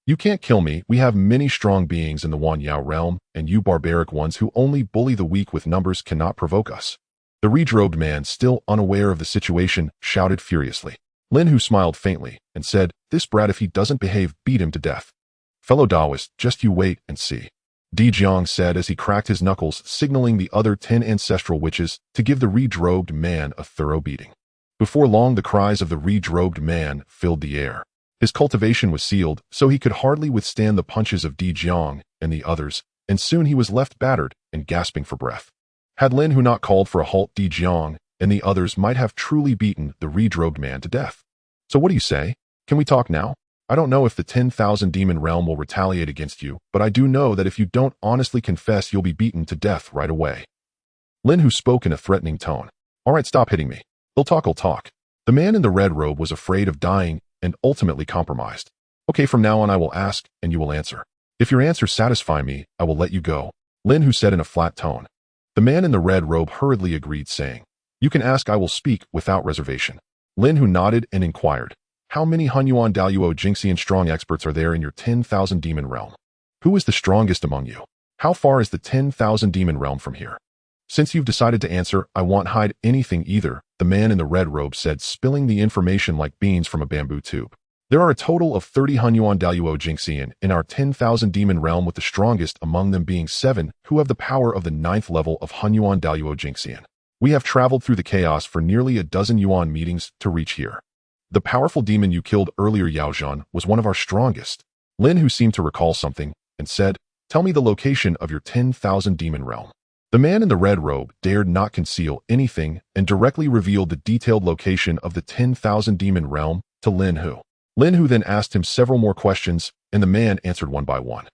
"You can't kill me. We have many strong beings in the Wanyao realm, and you barbaric ones who only bully the weak with numbers cannot provoke us." The red-robed man, still unaware of the situation, shouted furiously. Lin Hu smiled faintly and said, "This brat, if he doesn't behave, beat him to death." "Fellow Daoist, just you wait and see," Di Jiang said as he cracked his knuckles, signaling the other 10 ancestral witches to give the red-robed man a thorough beating. Before long, the cries of the red-robed man filled the air. His cultivation was sealed, so he could hardly withstand the punches of Di Jiang and the others, and soon he was left battered and gasping for breath. Had Lin Hu not called for a halt, Di Jiang and the others might have truly beaten the red-robed man to death. "So what do you say? Can we talk now? I don't know if the 10,000 demon realm will retaliate against you, but I do know that if you don't honestly confess, you'll be beaten to death right away." Lin Hu spoke in a threatening tone. "All right, stop hitting me. I'll talk. The man in the red robe was afraid of dying and ultimately compromised. "Okay, from now on I will ask and you will answer. If your answers satisfy me, I will let you go," Lin Hu said in a flat tone. The man in the red robe hurriedly agreed, saying, "You can ask, I will speak without reservation." Lin Hu nodded and inquired, "How many Hunyuan Daoyuo Jingxian strong experts are there in your 10,000 demon realm? Who is the strongest among you? How far is the 10,000 demon realm from here?" "Since you've decided to answer, I won't hide anything either," the man in the red robe said, spilling the information like beans from a bamboo tube. "There are a total of 30 Hunyuan Daoyuo Jingxian in our 10,000 demon realm, with the strongest among them being 7 who have the power of the 9th level of Hunyuan Daoyuo Jingxian. We have traveled through the chaos for nearly a dozen yuan meetings to reach here. The powerful demon you killed earlier, Yao Zhan, was one of our strongest." Lin Hu seemed to recall something and said, Tell me the location of your 10,000 demon realm. The man in the red robe dared not conceal anything and directly revealed the detailed location of the 10,000 demon realm to Lin Hu. Lin Hu then asked him several more questions, and the man answered one by one.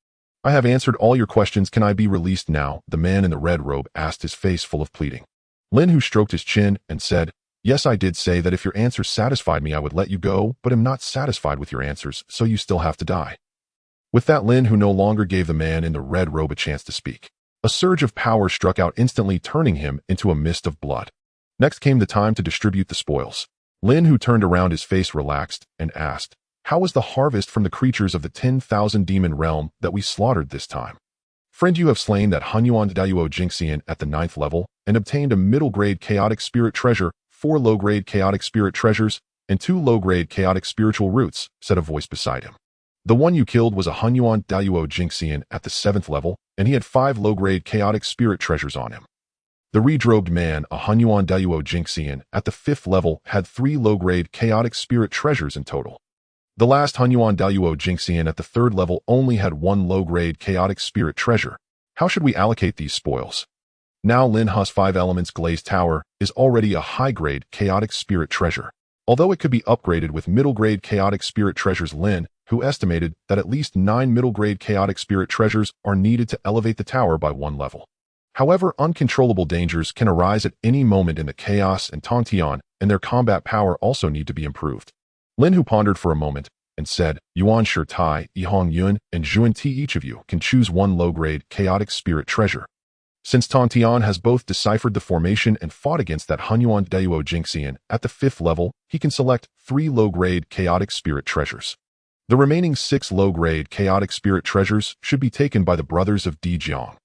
I have answered all your questions. Can I be released now? The man in the red robe asked, his face full of pleading. Lin Hu stroked his chin and said, Yes, I did say that if your answers satisfied me, I would let you go, but am not satisfied with your answers, so you still have to die. With that, Lin Hu no longer gave the man in the red robe a chance to speak. A surge of power struck out, instantly turning him into a mist of blood. Next came the time to distribute the spoils. Lin Hu turned around, his face relaxed, and asked, How was the harvest from the creatures of the 10,000 demon realm that we slaughtered this time? Friend, you have slain that Hunyuan Dao Jingxian at the 9th level and obtained a middle-grade chaotic spirit treasure, 4 low-grade chaotic spirit treasures, and 2 low-grade chaotic spiritual roots, said a voice beside him. The one you killed was a Hunyuan Dao Jingxian at the 7th level, and he had 5 low-grade chaotic spirit treasures on him. The red-robed man, a Hunyuan Dao Jingxian at the 5th level, had 3 low-grade chaotic spirit treasures in total. The last Hunyuan Dao Jingxian at the 3rd level only had 1 low-grade chaotic spirit treasure. How should we allocate these spoils? Now Lin Hu's 5 elements glazed tower is already a high-grade chaotic spirit treasure. Although it could be upgraded with middle-grade chaotic spirit treasures, Lin Hu estimated that at least 9 middle-grade chaotic spirit treasures are needed to elevate the tower by 1 level. However, uncontrollable dangers can arise at any moment in the chaos, and Tong Tian and their combat power also need to be improved. Lin Hu pondered for a moment and said, Yuan Shi Tai, Yihong Yun, and Zhuan Ti, each of you can choose 1 low-grade chaotic spirit treasure. Since Tong Tian has both deciphered the formation and fought against that Hunyuan Dao Jingxian at the 5th level, he can select 3 low-grade chaotic spirit treasures. The remaining 6 low-grade chaotic spirit treasures should be taken by the brothers of Di Jiang.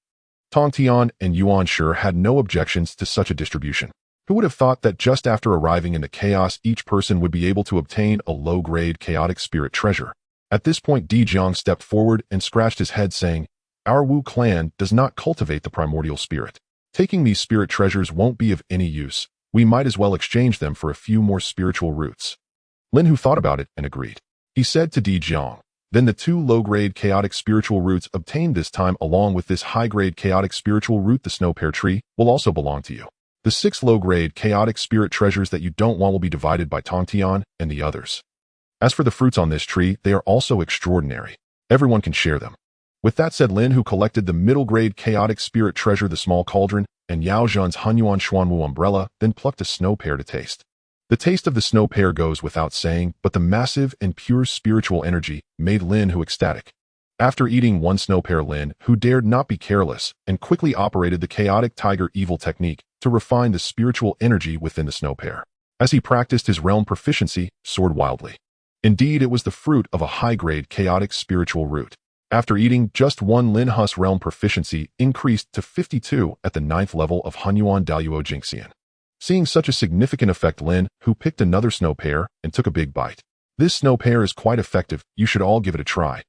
Tong Tian and Yuan Shi had no objections to such a distribution. Who would have thought that just after arriving in the chaos, each person would be able to obtain a low-grade chaotic spirit treasure? At this point, Di Jiang stepped forward and scratched his head, saying, Our Wu clan does not cultivate the primordial spirit. Taking these spirit treasures won't be of any use. We might as well exchange them for a few more spiritual roots. Lin Hu thought about it and agreed. He said to Di Jiang, Then the 2 low-grade chaotic spiritual roots obtained this time, along with this high-grade chaotic spiritual root, the snow pear tree, will also belong to you. The 6 low-grade chaotic spirit treasures that you don't want will be divided by Tong Tian and the others. As for the fruits on this tree, they are also extraordinary. Everyone can share them. With that said, Lin Hu collected the middle-grade chaotic spirit treasure, the small cauldron, and Yao Zhan's Hunyuan Xuanwu umbrella, then plucked a snow pear to taste. The taste of the snow pear goes without saying, but the massive and pure spiritual energy made Lin Hu ecstatic. After eating 1 snow pear, Lin Hu dared not be careless and quickly operated the chaotic tiger evil technique to refine the spiritual energy within the snow pear. As he practiced, his realm proficiency soared wildly. Indeed, it was the fruit of a high-grade chaotic spiritual root. After eating just 1, Lin Hu's realm proficiency increased to 52 at the 9th level of Hunyuan Dao Jingxian. Seeing such a significant effect, Lin Hu picked another snow pear and took a big bite. This snow pear is quite effective. You should all give it a try.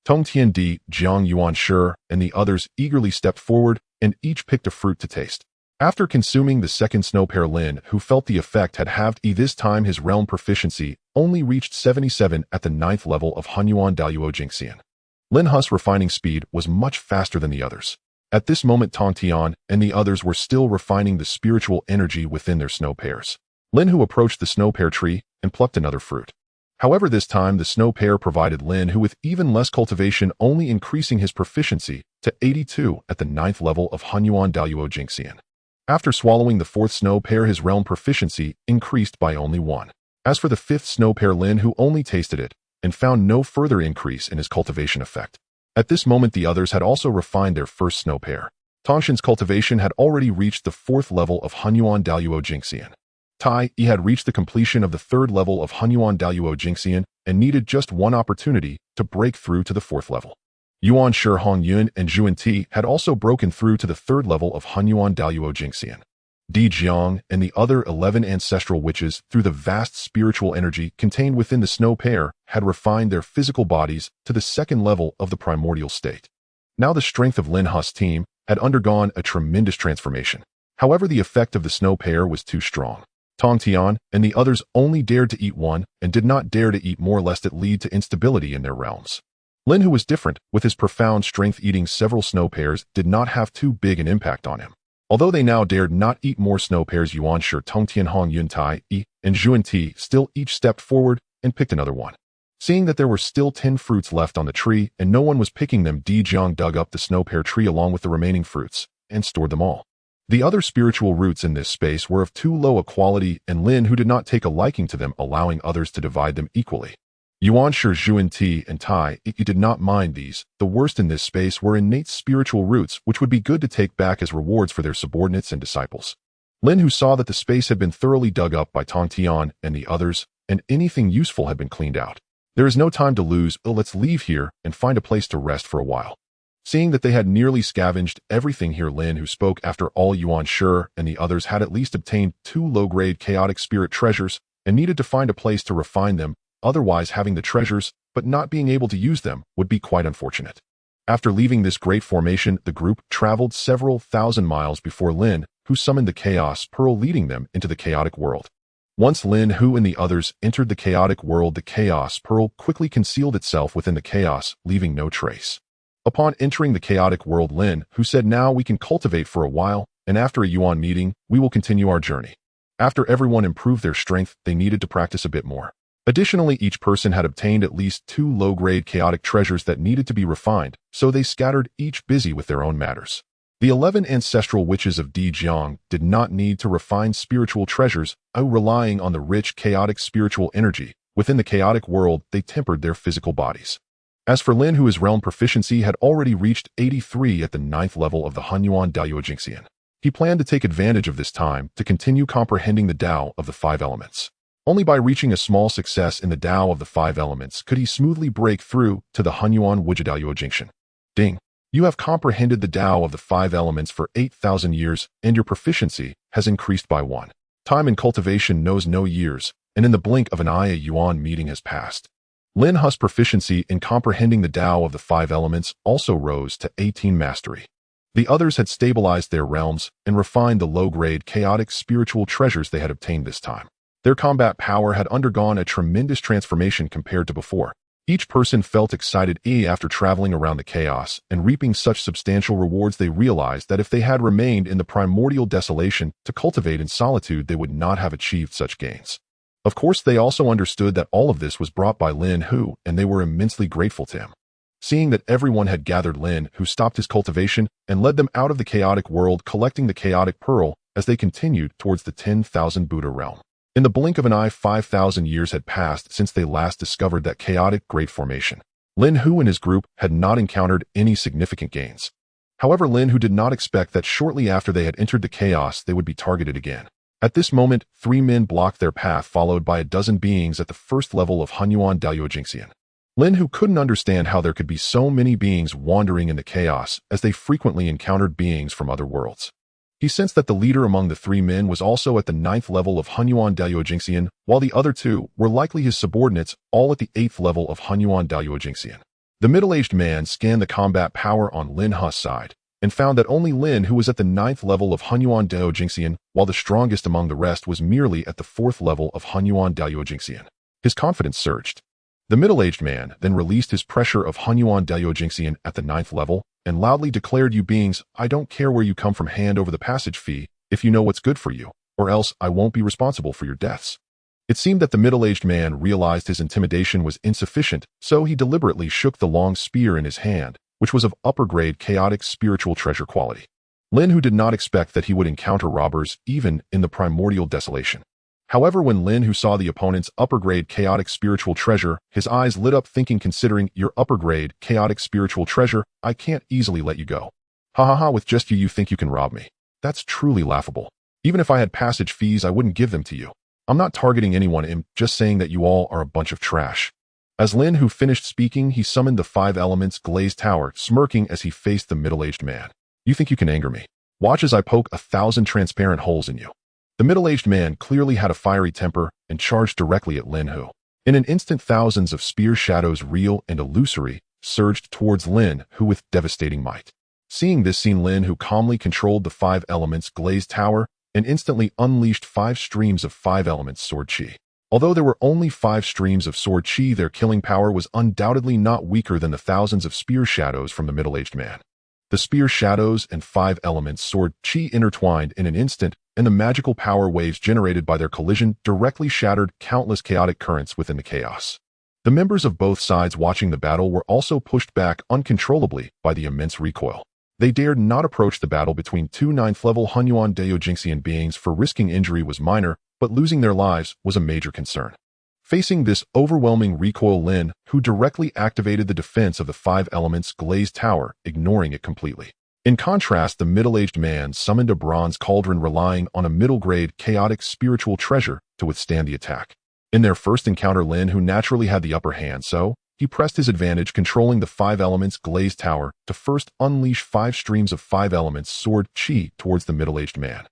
Tong Tian, Di Jiang, Yuan Shi, and the others eagerly stepped forward and each picked a fruit to taste. After consuming the second snow pear, Lin Hu felt the effect had halved. This time his realm proficiency only reached 77 at the 9th level of Hunyuan Dao Jingxian. Lin Hu's refining speed was much faster than the others. At this moment, Tong Tian and the others were still refining the spiritual energy within their snow pears. Lin Hu approached the snow pear tree and plucked another fruit. However, this time the snow pear provided Lin Hu with even less cultivation, only increasing his proficiency to 82 at the 9th level of Hunyuan Dao Jingxian. After swallowing the 4th snow pear, his realm proficiency increased by only 1. As for the 5th snow pear, Lin Hu only tasted it and found no further increase in his cultivation effect. At this moment, the others had also refined their first snow pear. Tongshin's cultivation had already reached the 4th level of Hunyuan Dao Jingxian. Tai Yi had reached the completion of the 3rd level of Hunyuan Dao Jingxian and needed just 1 opportunity to break through to the 4th level. Yuan Shi, Hong Yun, and Zhuan Ti had also broken through to the 3rd level of Hunyuan Dao Jingxian. Di Jiang and the other 11 ancestral witches, through the vast spiritual energy contained within the snow pear, had refined their physical bodies to the 2nd level of the primordial state. Now the strength of Lin Hu's team had undergone a tremendous transformation. However, the effect of the snow pear was too strong. Tong Tian and the others only dared to eat 1 and did not dare to eat more lest it lead to instability in their realms. Lin Hu was different, with his profound strength eating several snow pears did not have too big an impact on him. Although they now dared not eat more snow pears, Yuan Shi, Tong Tianhong Yuntai, Yi, and Zhuan Ti still each stepped forward and picked another one. Seeing that there were still 10 fruits left on the tree and no one was picking them, Di Jiang dug up the snow pear tree along with the remaining fruits and stored them all. The other spiritual roots in this space were of too low a quality, and Lin Hu did not take a liking to them, allowing others to divide them equally. Yuan Shi, Zhuan Ti, and Tai Yi did not mind these. The worst in this space were innate spiritual roots, which would be good to take back as rewards for their subordinates and disciples. Lin Hu saw that the space had been thoroughly dug up by Tong Tian and the others, and anything useful had been cleaned out. There is no time to lose. Let's leave here and find a place to rest for a while. Seeing that they had nearly scavenged everything here, Lin Hu spoke. After all, Yuan Shi and the others had at least obtained 2 low-grade chaotic spirit treasures and needed to find a place to refine them. Otherwise, having the treasures but not being able to use them would be quite unfortunate. After leaving this great formation, the group traveled several thousand miles before Lin Hu summoned the Chaos Pearl, leading them into the chaotic world. Once Lin Hu and the others entered the chaotic world, the Chaos Pearl quickly concealed itself within the chaos, leaving no trace. Upon entering the chaotic world, Lin Hu said, "Now we can cultivate for a while, and after a Yuan meeting, we will continue our journey." After everyone improved their strength, they needed to practice a bit more. Additionally, each person had obtained at least 2 low-grade chaotic treasures that needed to be refined, so they scattered, each busy with their own matters. The 11 ancestral witches of Di Jiang did not need to refine spiritual treasures, relying on the rich chaotic spiritual energy. Within the chaotic world, they tempered their physical bodies. As for Lin Hu, his realm proficiency had already reached 83 at the 9th level of the Hunyuan Dao. He planned to take advantage of this time to continue comprehending the Dao of the 5 elements. Only by reaching a small success in the Dao of the 5 elements could he smoothly break through to the Hunyuan Wujidao. Ding! You have comprehended the Dao of the 5 elements for 8,000 years, and your proficiency has increased by 1. Time in cultivation knows no years, and in the blink of an eye a Yuan meeting has passed. Lin Hu's proficiency in comprehending the Dao of the 5 elements also rose to 18 mastery. The others had stabilized their realms and refined the low-grade chaotic spiritual treasures they had obtained this time. Their combat power had undergone a tremendous transformation compared to before. Each person felt excited after traveling around the chaos and reaping such substantial rewards. They realized that if they had remained in the primordial desolation to cultivate in solitude, they would not have achieved such gains. Of course, they also understood that all of this was brought by Lin Hu, and they were immensely grateful to him. Seeing that everyone had gathered, Lin Hu stopped his cultivation and led them out of the chaotic world, collecting the chaotic pearl as they continued towards the 10,000 Buddha realm. In the blink of an eye, 5,000 years had passed since they last discovered that chaotic great formation. Lin Hu and his group had not encountered any significant gains. However, Lin Hu did not expect that shortly after they had entered the chaos, they would be targeted again. At this moment, 3 men blocked their path, followed by a dozen beings at the 1st level of Hunyuan Dao. Lin Hu couldn't understand how there could be so many beings wandering in the chaos, as they frequently encountered beings from other worlds. He sensed that the leader among the 3 men was also at the 9th level of Hunyuan Dao, while the other 2 were likely his subordinates, all at the 8th level of Hunyuan Dao. The middle-aged man scanned the combat power on Lin Hu's side and found that only Lin Hu was at the 9th level of Hunyuan Dao, while the strongest among the rest was merely at the 4th level of Hunyuan Dao. His confidence surged. The middle-aged man then released his pressure of Hunyuan Dao at the 9th level and loudly declared, "You beings, I don't care where you come from, hand over the passage fee if you know what's good for you, or else I won't be responsible for your deaths." It seemed that the middle-aged man realized his intimidation was insufficient, so he deliberately shook the long spear in his hand, which was of upper-grade chaotic spiritual treasure quality. Lin Hu did not expect that he would encounter robbers even in the primordial desolation. However, when Lin Hu saw the opponent's upper-grade chaotic spiritual treasure, his eyes lit up, thinking, "Considering your upper-grade chaotic spiritual treasure, I can't easily let you go. Ha ha ha, with just you think you can rob me? That's truly laughable. Even if I had passage fees, I wouldn't give them to you. I'm not targeting anyone, I'm just saying that you all are a bunch of trash." As Lin Hu finished speaking, he summoned the 5 elements glazed tower, smirking as he faced the middle-aged man. "You think you can anger me? Watch as I poke 1,000 transparent holes in you." The middle-aged man clearly had a fiery temper and charged directly at Lin Hu. In an instant, thousands of spear shadows, real and illusory, surged towards Lin Hu with devastating might. Seeing this scene, Lin Hu calmly controlled the 5 elements glazed tower and instantly unleashed 5 streams of 5 elements sword chi. Although there were only 5 streams of sword chi, their killing power was undoubtedly not weaker than the thousands of spear shadows from the middle-aged man. The spear shadows and 5 elements sword chi intertwined in an instant, and the magical power waves generated by their collision directly shattered countless chaotic currents within the chaos. The members of both sides watching the battle were also pushed back uncontrollably by the immense recoil. They dared not approach the battle between two 9th-level Hunyuan Dao Jingxian beings, for risking injury was minor, but losing their lives was a major concern. Facing this overwhelming recoil, Lin Hu directly activated the defense of the 5 elements glazed tower, ignoring it completely. In contrast, the middle-aged man summoned a bronze cauldron, relying on a middle-grade chaotic spiritual treasure to withstand the attack. In their first encounter, Lin Hu naturally had the upper hand, so he pressed his advantage, controlling the 5 elements glazed tower to first unleash 5 streams of 5 elements sword chi towards the middle-aged man.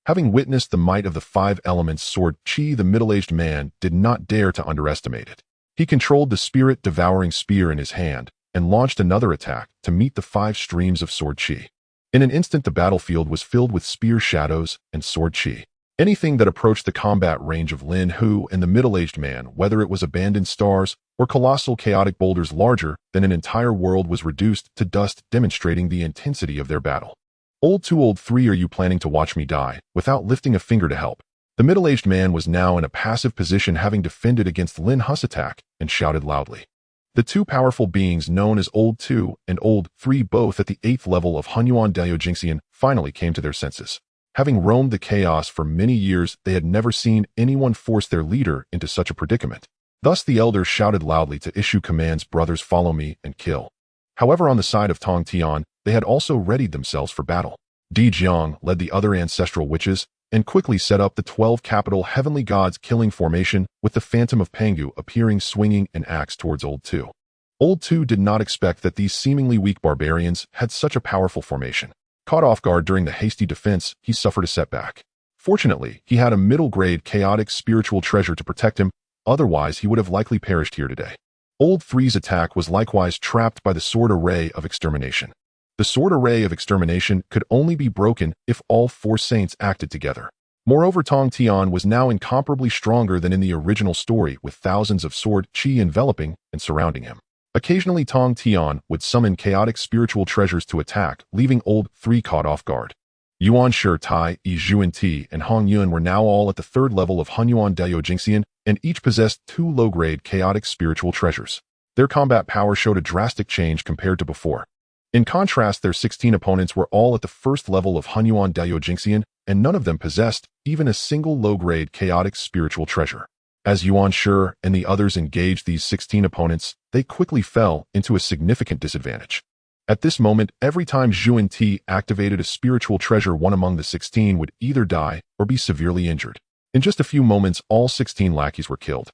Having witnessed the might of the 5 elements sword chi, the middle-aged man did not dare to underestimate it. He controlled the spirit-devouring spear in his hand and launched another attack to meet the 5 streams of sword chi. In an instant, the battlefield was filled with spear shadows and sword chi. Anything that approached the combat range of Lin Hu and the middle-aged man, whether it was abandoned stars or colossal chaotic boulders larger than an entire world, was reduced to dust, demonstrating the intensity of their battle. Old 2, Old 3, are you planning to watch me die without lifting a finger to help? The middle-aged man was now in a passive position, having defended against Lin Hu's attack, and shouted loudly. The 2 powerful beings known as Old 2 and Old 3, both at the 8th level of Hunyuan Dao Jingxian, finally came to their senses. Having roamed the chaos for many years, they had never seen anyone force their leader into such a predicament. Thus the elders shouted loudly to issue commands: brothers, follow me and kill. However, on the side of Tong Tian, they had also readied themselves for battle. Di Jiang led the other ancestral witches and quickly set up the 12 capital heavenly gods killing formation, with the phantom of Pangu appearing, swinging an axe towards Old 2. Old 2 did not expect that these seemingly weak barbarians had such a powerful formation. Caught off guard during the hasty defense, he suffered a setback. Fortunately, he had a middle-grade chaotic spiritual treasure to protect him, otherwise he would have likely perished here today. Old 3's attack was likewise trapped by the sword array of extermination. The sword array of extermination could only be broken if all 4 saints acted together. Moreover, Tong Tian was now incomparably stronger than in the original story, with thousands of sword chi enveloping and surrounding him. Occasionally, Tong Tian would summon chaotic spiritual treasures to attack, leaving Old 3 caught off guard. Yuan Shi, Tai, Yi Zhuan Ti, and Hong Yun were now all at the 3rd level of Hunyuan Dao Jingxian, and each possessed 2 low-grade chaotic spiritual treasures. Their combat power showed a drastic change compared to before. In contrast, their 16 opponents were all at the 1st level of Hunyuan Dao Jingxian, and none of them possessed even a single low-grade chaotic spiritual treasure. As Yuan Shi and the others engaged these 16 opponents, they quickly fell into a significant disadvantage. At this moment, every time Zhuan Ti activated a spiritual treasure, one among the 16 would either die or be severely injured. In just a few moments, all 16 lackeys were killed.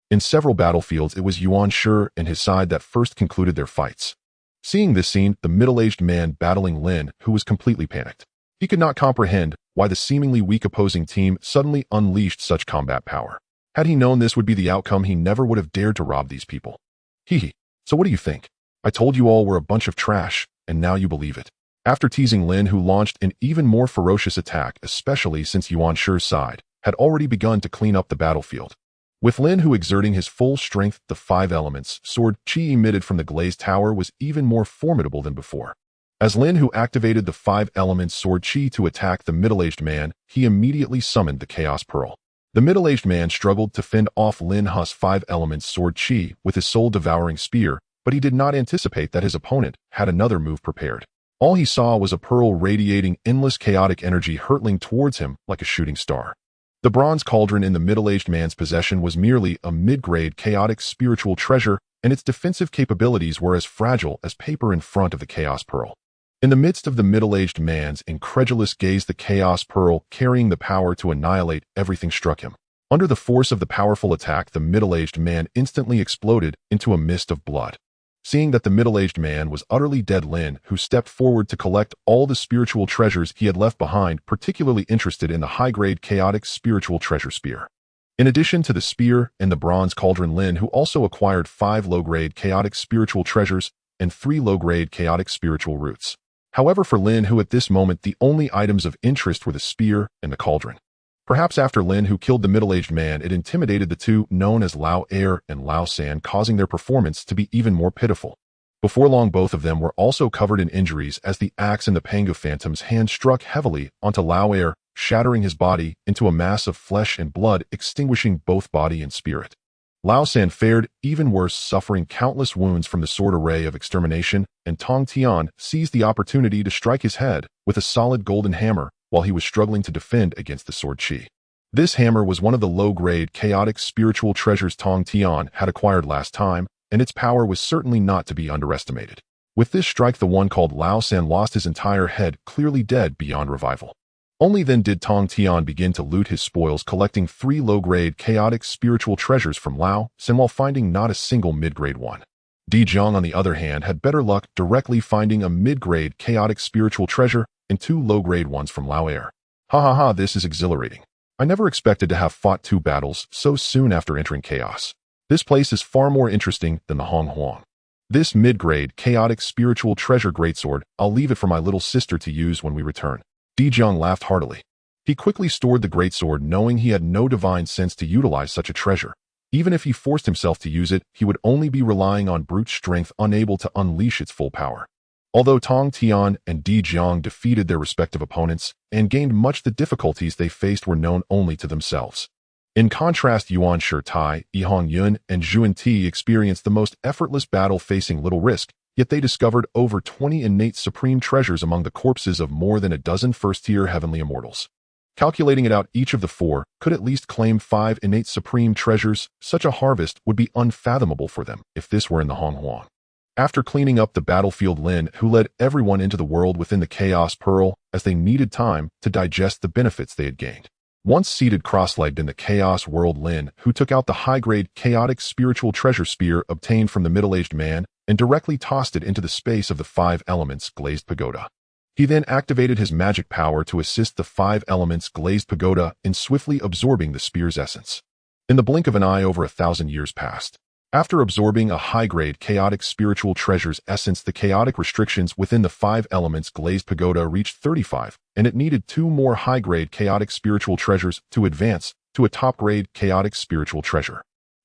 In several battlefields, it was Yuan Shi and his side that first concluded their fights. Seeing this scene, the middle-aged man battling Lin Hu was completely panicked. He could not comprehend why the seemingly weak opposing team suddenly unleashed such combat power. Had he known this would be the outcome, he never would have dared to rob these people. Hee. So what do you think? I told you all were a bunch of trash, and now you believe it. After teasing, Lin Hu launched an even more ferocious attack, especially since Yuan Shi's side had already begun to clean up the battlefield. With Lin Hu exerting his full strength, the 5 elements sword chi emitted from the glazed tower was even more formidable than before. As Lin Hu activated the 5 elements sword chi to attack the middle-aged man, he immediately summoned the Chaos Pearl. The middle-aged man struggled to fend off Lin Hu's 5 elements sword chi with his soul-devouring spear, but he did not anticipate that his opponent had another move prepared. All he saw was a pearl radiating endless chaotic energy hurtling towards him like a shooting star. The bronze cauldron in the middle-aged man's possession was merely a mid-grade chaotic spiritual treasure, and its defensive capabilities were as fragile as paper in front of the Chaos Pearl. In the midst of the middle-aged man's incredulous gaze, the Chaos Pearl, carrying the power to annihilate everything, struck him. Under the force of the powerful attack, the middle-aged man instantly exploded into a mist of blood. Seeing that the middle-aged man was utterly dead, Lin Hu stepped forward to collect all the spiritual treasures he had left behind, particularly interested in the high-grade chaotic spiritual treasure spear. In addition to the spear and the bronze cauldron, Lin Hu also acquired 5 low-grade chaotic spiritual treasures and 3 low-grade chaotic spiritual roots. However, for Lin Hu at this moment, the only items of interest were the spear and the cauldron. Perhaps after Lin Hu killed the middle-aged man, it intimidated the two known as Lao Air and Lao San, causing their performance to be even more pitiful. Before long, both of them were also covered in injuries as the axe in the Pangu Phantom's hand struck heavily onto Lao Air, shattering his body into a mass of flesh and blood, extinguishing both body and spirit. Lao San fared even worse, suffering countless wounds from the sword array of extermination, and Tong Tian seized the opportunity to strike his head with a solid golden hammer while he was struggling to defend against the sword chi. This hammer was one of the low-grade chaotic spiritual treasures Tong Tian had acquired last time, and its power was certainly not to be underestimated. With this strike, the one called Lao San lost his entire head, clearly dead beyond revival. Only then did Tong Tian begin to loot his spoils, collecting 3 low-grade chaotic spiritual treasures from Lao San while finding not a single mid-grade one. Di Jiang, on the other hand, had better luck, directly finding a mid-grade chaotic spiritual treasure and 2 low-grade ones from Lao Air. Ha ha ha, this is exhilarating. I never expected to have fought 2 battles so soon after entering Chaos. This place is far more interesting than the Hong Huang. This mid-grade chaotic spiritual treasure greatsword, I'll leave it for my little sister to use when we return. Di Jiang laughed heartily. He quickly stored the greatsword, knowing he had no divine sense to utilize such a treasure. Even if he forced himself to use it, he would only be relying on brute strength, unable to unleash its full power. Although Tong Tian and Di Jiang defeated their respective opponents and gained much, the difficulties they faced were known only to themselves. In contrast, Yuan Shitai, Yihong Yun, and Zhuan Ti experienced the most effortless battle, facing little risk, yet they discovered over 20 innate supreme treasures among the corpses of more than a dozen first-tier heavenly immortals. Calculating it out, each of the 4 could at least claim 5 innate supreme treasures. Such a harvest would be unfathomable for them if this were in the Hong Huang. After cleaning up the battlefield, Lin Hu led everyone into the world within the Chaos Pearl, as they needed time to digest the benefits they had gained. Once seated cross-legged in the Chaos world, Lin Hu took out the high-grade chaotic spiritual treasure spear obtained from the middle-aged man and directly tossed it into the space of the 5 elements glazed pagoda. He then activated his magic power to assist the 5 elements glazed pagoda in swiftly absorbing the spear's essence. In the blink of an eye, over 1,000 years passed. After absorbing a high-grade chaotic spiritual treasure's essence, the chaotic restrictions within the 5 elements glazed pagoda reached 35, and it needed 2 more high-grade chaotic spiritual treasures to advance to a top-grade chaotic spiritual treasure.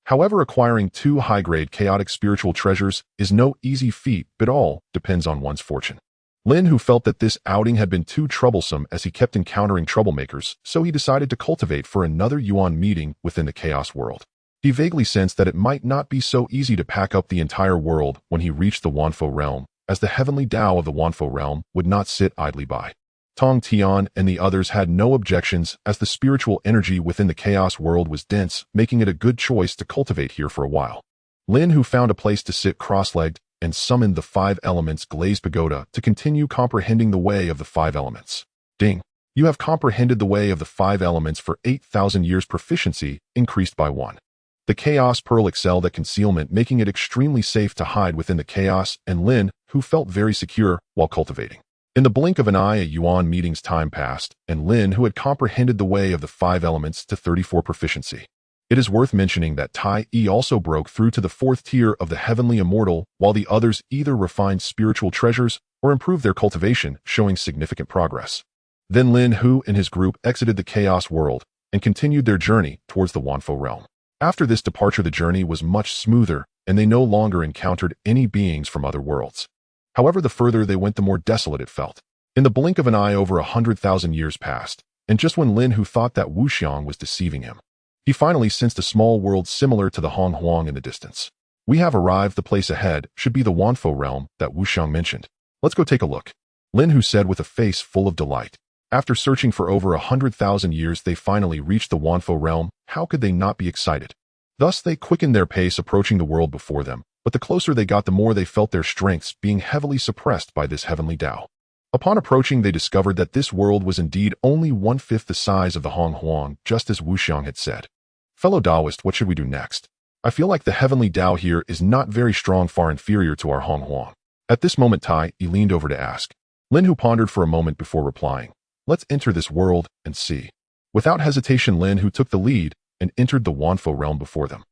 However, acquiring 2 high-grade chaotic spiritual treasures is no easy feat, but all depends on one's fortune. Lin Hu felt that this outing had been too troublesome as he kept encountering troublemakers, so he decided to cultivate for another Yuan meeting within the Chaos world. He vaguely sensed that it might not be so easy to pack up the entire world when he reached the Wanfo realm, as the heavenly Dao of the Wanfo realm would not sit idly by. Tong Tian and the others had no objections, as the spiritual energy within the Chaos world was dense, making it a good choice to cultivate here for a while. Lin Hu found a place to sit cross-legged and summoned the 5 elements glazed pagoda to continue comprehending the way of the 5 elements. Ding! You have comprehended the way of the 5 elements for 8,000 years. Proficiency increased by 1. The Chaos Pearl excelled at concealment, making it extremely safe to hide within the chaos, and Lin Hu felt very secure while cultivating. In the blink of an eye, a Yuan meeting's time passed, and Lin Hu had comprehended the way of the 5 elements to 34 proficiency. It is worth mentioning that Tai Yi also broke through to the 4th tier of the heavenly immortal, while the others either refined spiritual treasures or improved their cultivation, showing significant progress. Then Lin Hu and his group exited the Chaos world and continued their journey towards the Wanfo realm. After this departure, the journey was much smoother, and they no longer encountered any beings from other worlds. However, the further they went, the more desolate it felt. In the blink of an eye, over 100,000 years passed, and just when Lin Hu thought that Wuxiang was deceiving him, he finally sensed a small world similar to the Hong Huang in the distance. We have arrived. The place ahead should be the Wanfo realm that Wuxiang mentioned. Let's go take a look, Lin Hu said with a face full of delight. After searching for over 100,000 years, they finally reached the Wanfo realm. How could they not be excited? Thus, they quickened their pace, approaching the world before them, but the closer they got, the more they felt their strengths being heavily suppressed by this heavenly Dao. Upon approaching, they discovered that this world was indeed only 1/5 the size of the Hong Huang, just as Wuxiang had said. Fellow Daoist, what should we do next? I feel like the heavenly Dao here is not very strong, far inferior to our Hong Huang. At this moment, Tai Yi leaned over to ask. Lin Hu pondered for a moment before replying. Let's enter this world and see. Without hesitation, Lin Hu took the lead and entered the Wanfo realm before them.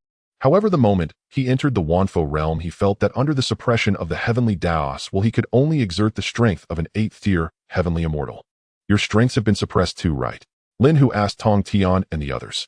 However, the moment he entered the Wanfo realm, he felt that under the suppression of the heavenly Daos, he could only exert the strength of an 8th tier heavenly immortal. Your strengths have been suppressed too, right? Lin Hu asked Tong Tian and the others.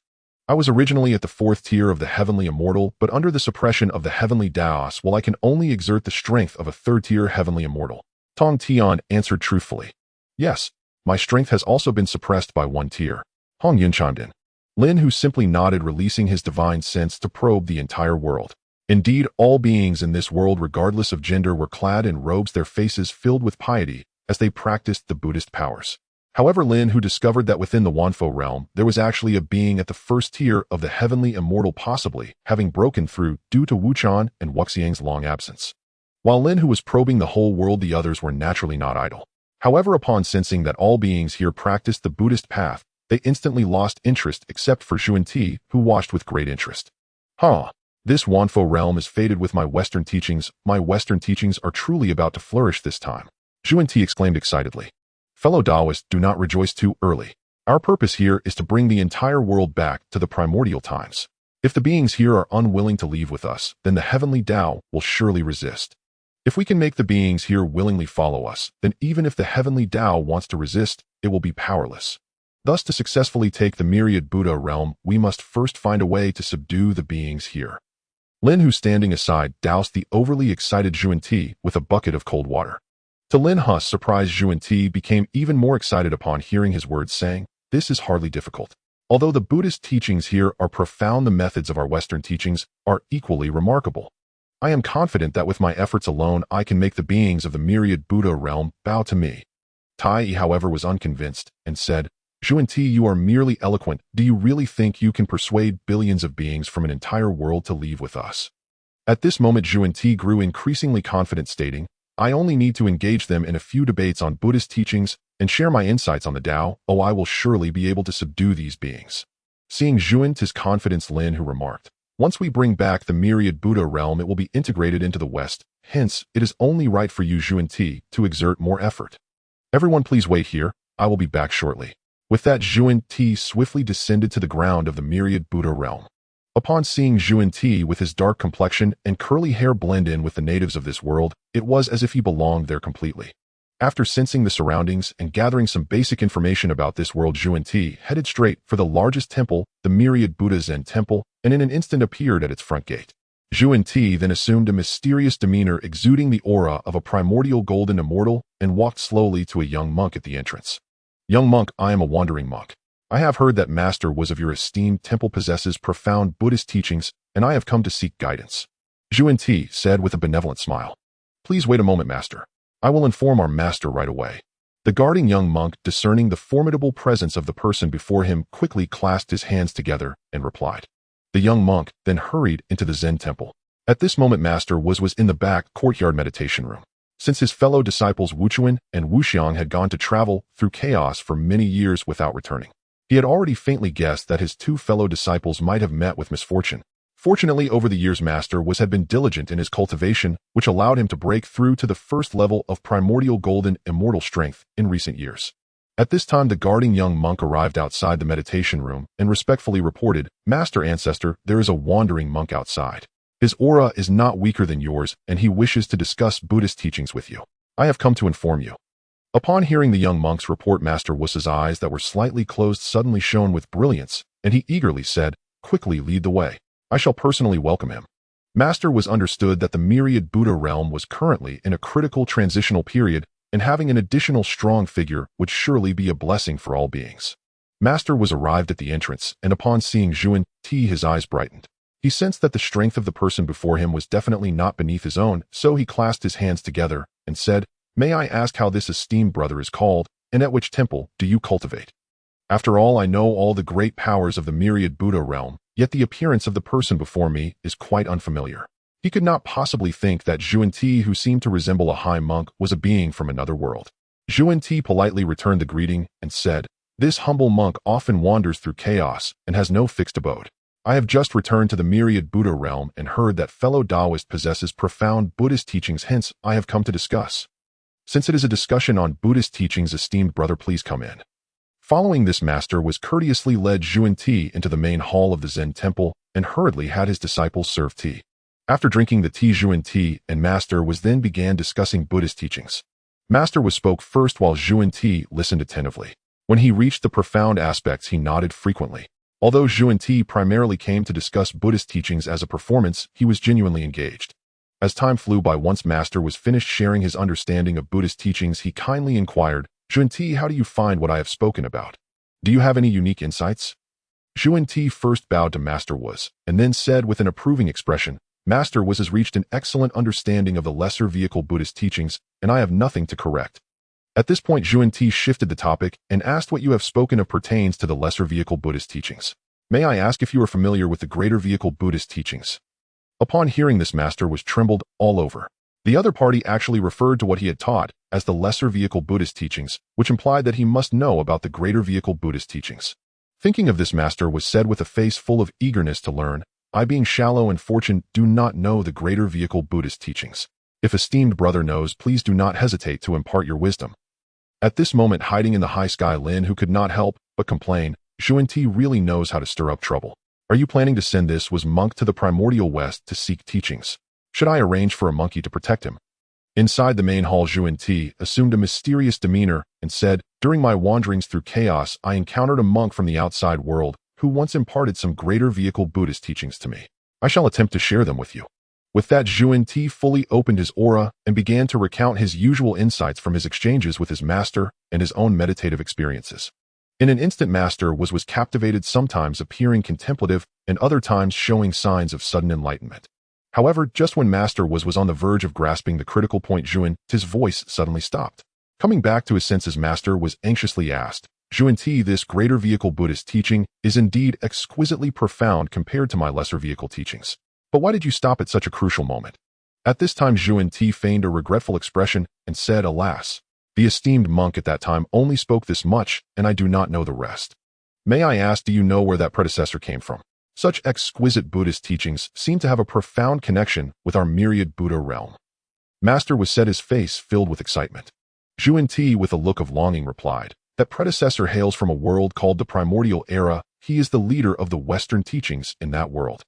I was originally at the 4th tier of the Heavenly Immortal, but under the suppression of the Heavenly Daos, I can only exert the strength of a 3rd tier Heavenly Immortal. Tong Tian answered truthfully. Yes, my strength has also been suppressed by 1 tier. Hong Yun chimed in. Lin Hu simply nodded, releasing his divine sense to probe the entire world. Indeed, all beings in this world, regardless of gender, were clad in robes, their faces filled with piety, as they practiced the Buddhist powers. However, Lin Hu discovered that within the Wanfo realm, there was actually a being at the 1st tier of the Heavenly Immortal, possibly having broken through due to Wuchan and Wuxiang's long absence. While Lin Hu was probing the whole world, the others were naturally not idle. However, upon sensing that all beings here practiced the Buddhist path, they instantly lost interest except for Xuanti, who watched with great interest. This Wanfo realm is fated with my Western teachings. My Western teachings are truly about to flourish this time. Xuanti exclaimed excitedly. Fellow Taoists, do not rejoice too early. Our purpose here is to bring the entire world back to the primordial times. If the beings here are unwilling to leave with us, then the Heavenly Dao will surely resist. If we can make the beings here willingly follow us, then even if the Heavenly Dao wants to resist, it will be powerless. Thus, to successfully take the myriad Buddha realm, we must first find a way to subdue the beings here. Lin Hu, standing aside, doused the overly excited Xuanti with a bucket of cold water. To Lin Hu's surprise, Xuanti became even more excited upon hearing his words, saying, "This is hardly difficult. Although the Buddhist teachings here are profound, the methods of our Western teachings are equally remarkable. I am confident that with my efforts alone, I can make the beings of the myriad Buddha realm bow to me." Tai, however, was unconvinced and said, "Xuanti, you are merely eloquent. Do you really think you can persuade billions of beings from an entire world to leave with us?" At this moment, Xuanti grew increasingly confident, stating, "I only need to engage them in a few debates on Buddhist teachings and share my insights on the Tao. I will surely be able to subdue these beings." Seeing Xuanti's confidence, Lin Hu remarked, "Once we bring back the myriad Buddha realm, it will be integrated into the West. Hence, it is only right for you, Xuanti, to exert more effort. Everyone please wait here. I will be back shortly." With that, Xuanti swiftly descended to the ground of the myriad Buddha realm. Upon seeing Xuanti with his dark complexion and curly hair blend in with the natives of this world, it was as if he belonged there completely. After sensing the surroundings and gathering some basic information about this world, Xuanti headed straight for the largest temple, the myriad Buddha Zen temple, and in an instant appeared at its front gate. Xuanti then assumed a mysterious demeanor, exuding the aura of a primordial golden immortal, and walked slowly to a young monk at the entrance. "Young monk, I am a wandering monk. I have heard that Master was of your esteemed temple, possesses profound Buddhist teachings, and I have come to seek guidance," Xuanti said with a benevolent smile. "Please wait a moment, Master. I will inform our Master right away." The guarding young monk, discerning the formidable presence of the person before him, quickly clasped his hands together and replied. The young monk then hurried into the Zen temple. At this moment, Master was in the back courtyard meditation room. Since his fellow disciples Wuchuan and Wuxiang had gone to travel through chaos for many years without returning, he had already faintly guessed that his 2 fellow disciples might have met with misfortune. Fortunately, over the years, Master had been diligent in his cultivation, which allowed him to break through to the first level of primordial golden immortal strength in recent years. At this time, the guarding young monk arrived outside the meditation room and respectfully reported, "Master Ancestor, there is a wandering monk outside. His aura is not weaker than yours, and he wishes to discuss Buddhist teachings with you. I have come to inform you." Upon hearing the young monk's report, Master Wu's eyes that were slightly closed suddenly shone with brilliance, and he eagerly said, "Quickly lead the way. I shall personally welcome him." Master understood that the myriad Buddha realm was currently in a critical transitional period, and having an additional strong figure would surely be a blessing for all beings. Master arrived at the entrance, and upon seeing Xuanti, his eyes brightened. He sensed that the strength of the person before him was definitely not beneath his own, so he clasped his hands together and said, "May I ask how this esteemed brother is called, and at which temple do you cultivate? After all, I know all the great powers of the myriad Buddha realm, yet the appearance of the person before me is quite unfamiliar." He could not possibly think that Xuanti, who seemed to resemble a high monk, was a being from another world. Xuanti politely returned the greeting and said, "This humble monk often wanders through chaos and has no fixed abode. I have just returned to the myriad Buddha realm and heard that fellow Taoist possesses profound Buddhist teachings, hence I have come to discuss. Since it is a discussion on Buddhist teachings, esteemed brother, please come in." Following this, Master courteously led Xuanti into the main hall of the Zen temple and hurriedly had his disciples serve tea. After drinking the tea, Xuanti and Master then began discussing Buddhist teachings. Master spoke first while Xuanti listened attentively. When he reached the profound aspects, he nodded frequently. Although Zhuan primarily came to discuss Buddhist teachings as a performance, he was genuinely engaged. As time flew by, once Master was finished sharing his understanding of Buddhist teachings, he kindly inquired, Zhuan, how do you find what I have spoken about? Do you have any unique insights? Zhuan first bowed to Master Was, and then said with an approving expression, Master Was has reached an excellent understanding of the lesser vehicle Buddhist teachings, and I have nothing to correct. At this point, Zhuan shifted the topic and asked what you have spoken of pertains to the lesser vehicle Buddhist teachings. May I ask if you are familiar with the greater vehicle Buddhist teachings? Upon hearing this, Master Was trembled all over. The other party actually referred to what he had taught as the lesser vehicle Buddhist teachings, which implied that he must know about the greater vehicle Buddhist teachings. Thinking of this, Master Was said with a face full of eagerness to learn, I, being shallow and fortunate, do not know the greater vehicle Buddhist teachings. If esteemed brother knows, please do not hesitate to impart your wisdom. At this moment, hiding in the high sky, Lin, who could not help but complain, Zhuan really knows how to stir up trouble. Are you planning to send this was monk to the Primordial West to seek teachings? Should I arrange for a monkey to protect him? Inside the main hall, Zhuan assumed a mysterious demeanor and said, During my wanderings through chaos, I encountered a monk from the outside world who once imparted some greater vehicle Buddhist teachings to me. I shall attempt to share them with you. With that, Zhuan fully opened his aura and began to recount his usual insights from his exchanges with his master and his own meditative experiences. In an instant, Master was captivated, sometimes appearing contemplative and other times showing signs of sudden enlightenment. However, just when Master was on the verge of grasping the critical point, his voice suddenly stopped. Coming back to his senses, Master was anxiously asked, Zhuan, this greater vehicle Buddhist teaching is indeed exquisitely profound compared to my lesser vehicle teachings. But why did you stop at such a crucial moment? At this time, Zhuan feigned a regretful expression and said, Alas, the esteemed monk at that time only spoke this much, and I do not know the rest. May I ask, do you know where that predecessor came from? Such exquisite Buddhist teachings seem to have a profound connection with our myriad Buddha realm. Master Was said, his face filled with excitement. Zhuan, with a look of longing, replied, That predecessor hails from a world called the Primordial Era. He is the leader of the Western teachings in that world.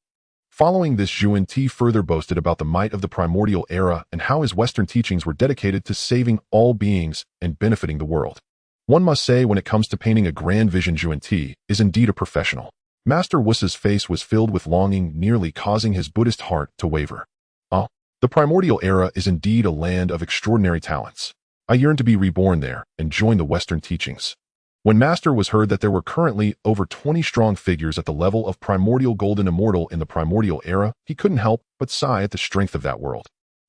Following this, Zhuan further boasted about the might of the Primordial Era and how his Western teachings were dedicated to saving all beings and benefiting the world. One must say, when it comes to painting a grand vision, Zhuan is indeed a professional. Master Wu's face was filled with longing, nearly causing his Buddhist heart to waver. The Primordial Era is indeed a land of extraordinary talents. I yearn to be reborn there and join the Western teachings. When Master Was heard that there were currently over 20 strong figures at the level of Primordial Golden Immortal in the Primordial Era, he couldn't help but sigh at the strength of that world.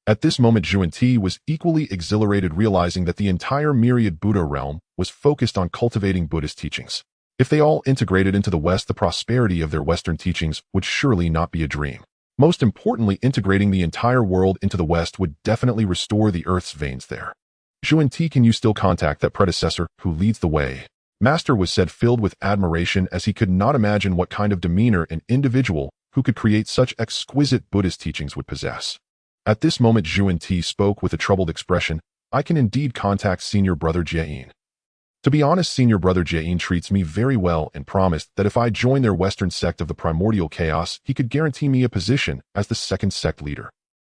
At this moment, Zhuan was equally exhilarated, realizing that the entire myriad Buddha realm was focused on cultivating Buddhist teachings. If they all integrated into the West, the prosperity of their Western teachings would surely not be a dream. Most importantly, integrating the entire world into the West would definitely restore the Earth's veins there. Zhuan, can you still contact that predecessor who leads the way? Master Was said, filled with admiration, as he could not imagine what kind of demeanor an individual who could create such exquisite Buddhist teachings would possess. At this moment, Zhuan spoke with a troubled expression, I can indeed contact Senior Brother Jiayin. To be honest, Senior Brother Jiayin treats me very well and promised that if I join their Western sect of the Primordial Chaos, he could guarantee me a position as the second sect leader.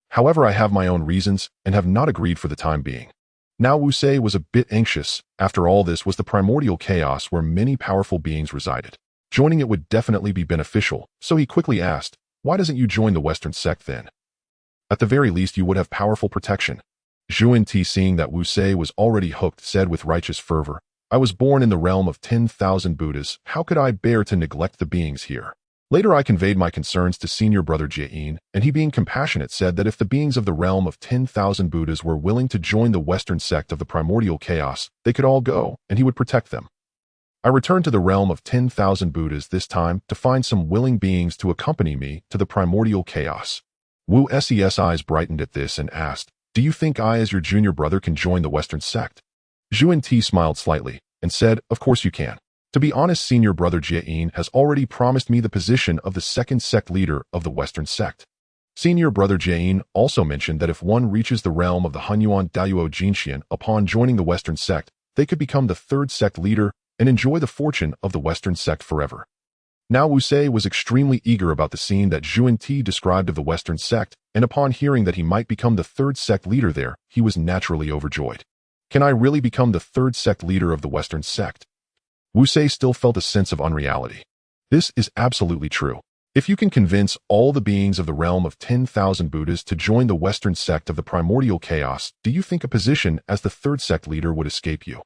However, I have my own reasons and have not agreed for the time being. Now Wu was a bit anxious. After all, this was the Primordial Chaos where many powerful beings resided. Joining it would definitely be beneficial, so he quickly asked, Why doesn't you join the Western sect then? At the very least, you would have powerful protection. Zhuan, seeing that Wu was already hooked, said with righteous fervor, I was born in the realm of 10,000 Buddhas. How could I bear to neglect the beings here? Later, I conveyed my concerns to Senior Brother Jiayin, and he, being compassionate, said that if the beings of the realm of 10,000 Buddhas were willing to join the Western sect of the Primordial Chaos, they could all go, and he would protect them. I returned to the realm of 10,000 Buddhas this time to find some willing beings to accompany me to the Primordial Chaos. Wu's eyes brightened at this and asked, Do you think I, as your junior brother, can join the Western sect? Zhuan smiled slightly and said, Of course you can. To be honest, Senior Brother Jiayin has already promised me the position of the second sect leader of the Western sect. Senior Brother Jiayin also mentioned that if one reaches the realm of the Hunyuan Dao Jinxian upon joining the Western sect, they could become the third sect leader and enjoy the fortune of the Western sect forever. Now Wu was extremely eager about the scene that Zhuan described of the Western sect, and upon hearing that he might become the third sect leader there, he was naturally overjoyed. Can I really become the third sect leader of the Western sect? Wu Sei still felt a sense of unreality. This is absolutely true. If you can convince all the beings of the realm of 10,000 Buddhas to join the Western sect of the Primordial Chaos, do you think a position as the third sect leader would escape you?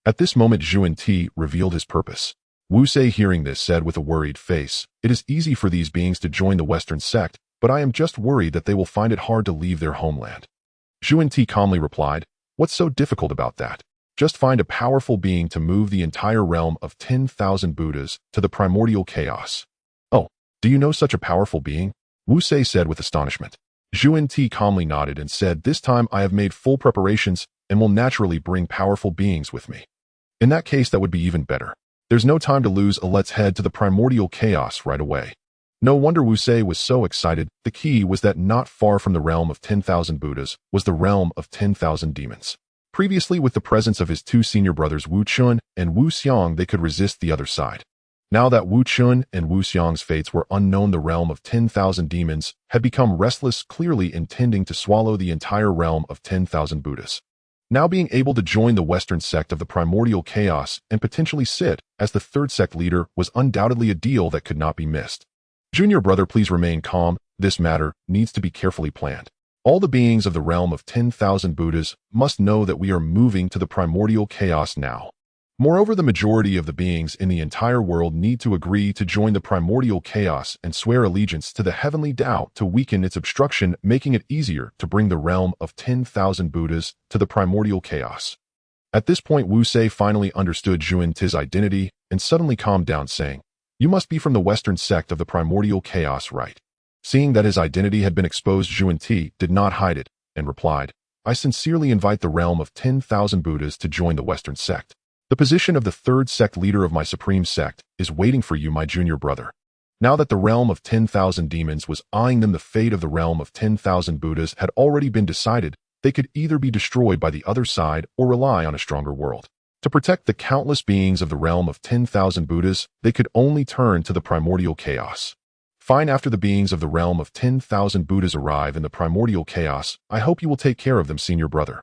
At this moment, Zhuan Ti revealed his purpose. Wu Sei, hearing this, said with a worried face, "It is easy for these beings to join the Western sect, but I am just worried that they will find it hard to leave their homeland." Zhuan Ti calmly replied, "What's so difficult about that? Just find a powerful being to move the entire realm of 10,000 Buddhas to the Primordial Chaos." "Oh, do you know such a powerful being?" Wu Sei said with astonishment. Zhuan Ti calmly nodded and said, "This time I have made full preparations and will naturally bring powerful beings with me." "In that case, that would be even better. There's no time to lose. Let's head to the Primordial Chaos right away." No wonder Wu Sei was so excited. The key was that not far from the realm of 10,000 Buddhas was the realm of 10,000 demons. Previously, with the presence of his two senior brothers Wu Chun and Wu Xiang, they could resist the other side. Now that Wu Chun and Wu Xiang's fates were unknown, the realm of 10,000 demons had become restless, clearly intending to swallow the entire realm of 10,000 Buddhas. Now being able to join the Western sect of the Primordial Chaos and potentially sit as the third sect leader was undoubtedly a deal that could not be missed. "Junior brother, please remain calm. This matter needs to be carefully planned. All the beings of the realm of 10,000 Buddhas must know that we are moving to the Primordial Chaos now. Moreover, the majority of the beings in the entire world need to agree to join the Primordial Chaos and swear allegiance to the Heavenly Dao to weaken its obstruction, making it easier to bring the realm of 10,000 Buddhas to the Primordial Chaos." At this point, Wu Sei finally understood Zhuan Ti's identity and suddenly calmed down, saying, "You must be from the Western sect of the Primordial Chaos, right?" Seeing that his identity had been exposed, Zhuan Ti did not hide it and replied, "I sincerely invite the realm of 10,000 Buddhas to join the Western sect. The position of the third sect leader of my supreme sect is waiting for you, my junior brother." Now that the realm of 10,000 demons was eyeing them, the fate of the realm of 10,000 Buddhas had already been decided. They could either be destroyed by the other side or rely on a stronger world. To protect the countless beings of the realm of 10,000 Buddhas, they could only turn to the Primordial Chaos. "Fine, after the beings of the realm of 10,000 Buddhas arrive in the Primordial Chaos, I hope you will take care of them, senior brother."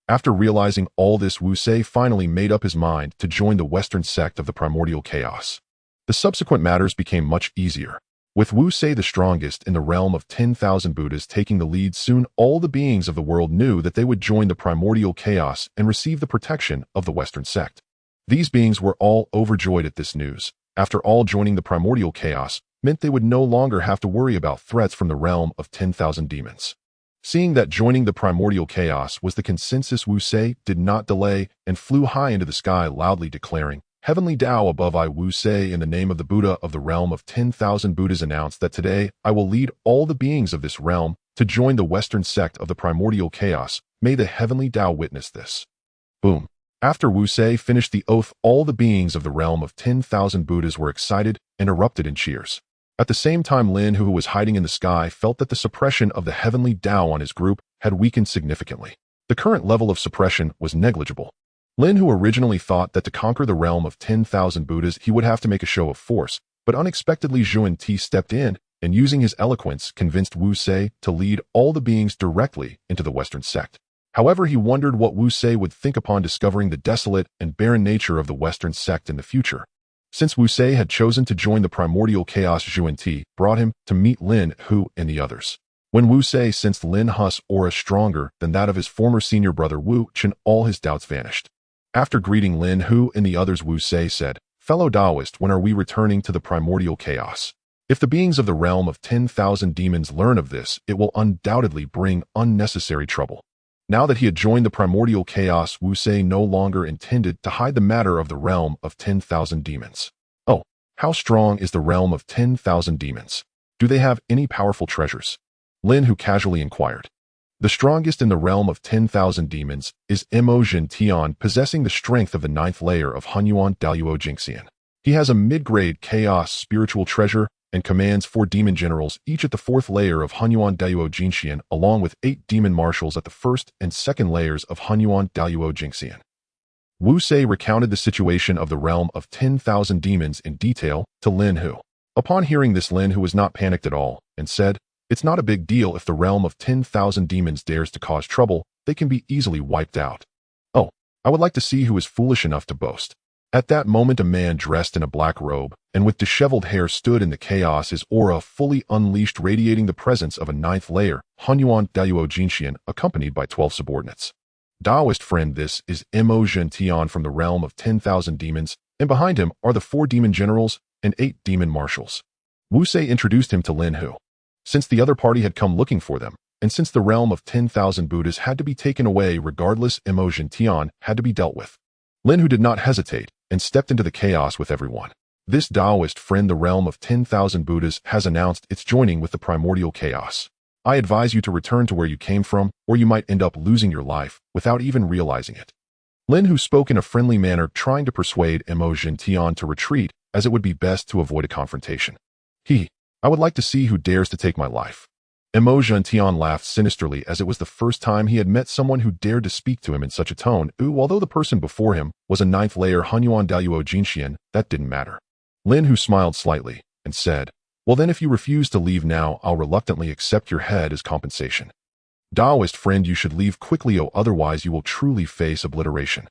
After realizing all this, Wu Sei finally made up his mind to join the Western sect of the Primordial Chaos. The subsequent matters became much easier. With Wu Sei, the strongest in the realm of 10,000 Buddhas, taking the lead, soon all the beings of the world knew that they would join the Primordial Chaos and receive the protection of the Western sect. These beings were all overjoyed at this news. After all, joining the Primordial Chaos meant they would no longer have to worry about threats from the realm of 10,000 demons. Seeing that joining the Primordial Chaos was the consensus, Wu Sei did not delay and flew high into the sky, loudly declaring, "Heavenly Dao above, I, Wu Sei, in the name of the Buddha of the realm of 10,000 Buddhas, announce that today I will lead all the beings of this realm to join the Western sect of the Primordial Chaos. May the Heavenly Dao witness this." Boom. After Wu Sei finished the oath, all the beings of the realm of 10,000 Buddhas were excited and erupted in cheers. At the same time, Lin Hu, who was hiding in the sky, felt that the suppression of the Heavenly Dao on his group had weakened significantly. The current level of suppression was negligible. Lin Hu originally thought that to conquer the realm of 10,000 Buddhas, he would have to make a show of force, but unexpectedly Zhuan Ti stepped in and, using his eloquence, convinced Wu Sei to lead all the beings directly into the Western sect. However, he wondered what Wu Sei would think upon discovering the desolate and barren nature of the Western sect in the future. Since Wu Sei had chosen to join the Primordial Chaos, Zhuan Ti brought him to meet Lin Hu and the others. When Wu Sei sensed Lin Hu's aura stronger than that of his former senior brother Wu Chun, all his doubts vanished. After greeting Lin Hu and the others, Wu Sei said, "Fellow Taoist, when are we returning to the Primordial Chaos? If the beings of the realm of 10,000 demons learn of this, it will undoubtedly bring unnecessary trouble." Now that he had joined the Primordial Chaos, Wu Sei no longer intended to hide the matter of the realm of 10,000 demons. "Oh, how strong is the realm of 10,000 demons? Do they have any powerful treasures?" Lin Hu casually inquired. "The strongest in the realm of 10,000 demons is Mo Jin Tian, possessing the strength of the 9th layer of Hunyuan Daluo Jingxian. He has a mid-grade chaos spiritual treasure and commands 4 demon generals, each at the 4th layer of Hunyuan Daluo Jingxian, along with 8 demon marshals at the 1st and 2nd layers of Hunyuan Daluo Jingxian." Wu Sei recounted the situation of the realm of 10,000 demons in detail to Lin Hu. Upon hearing this, Lin Hu was not panicked at all and said, "It's not a big deal if the realm of 10,000 demons dares to cause trouble. They can be easily wiped out." "Oh, I would like to see who is foolish enough to boast." At that moment, a man dressed in a black robe and with disheveled hair stood in the chaos, his aura fully unleashed, radiating the presence of a ninth layer, Hunyuan Dao Jinxian, accompanied by 12 subordinates. Daoist friend, this is Mo Zhentian from the realm of 10,000 demons, and behind him are the 4 demon generals and 8 demon marshals. Wu Sei introduced him to Lin Hu. Since the other party had come looking for them, and since the realm of 10,000 Buddhas had to be taken away regardless, Mo Zhentian had to be dealt with. Lin Hu did not hesitate and stepped into the chaos with everyone. This Daoist friend, the realm of 10,000 Buddhas, has announced it's joining with the Primordial Chaos. I advise you to return to where you came from, or you might end up losing your life without even realizing it. Lin Hu spoke in a friendly manner, trying to persuade Mo Zhentian to retreat, as it would be best to avoid a confrontation. I would like to see who dares to take my life. Mo Zhentian laughed sinisterly, as it was the first time he had met someone who dared to speak to him in such a tone. Although the person before him was a 9th layer Hunyuan Dao Jinxian, that didn't matter. Lin Hu smiled slightly and said, "Well then, if you refuse to leave now, I'll reluctantly accept your head as compensation. Daoist friend, you should leave quickly, otherwise you will truly face obliteration."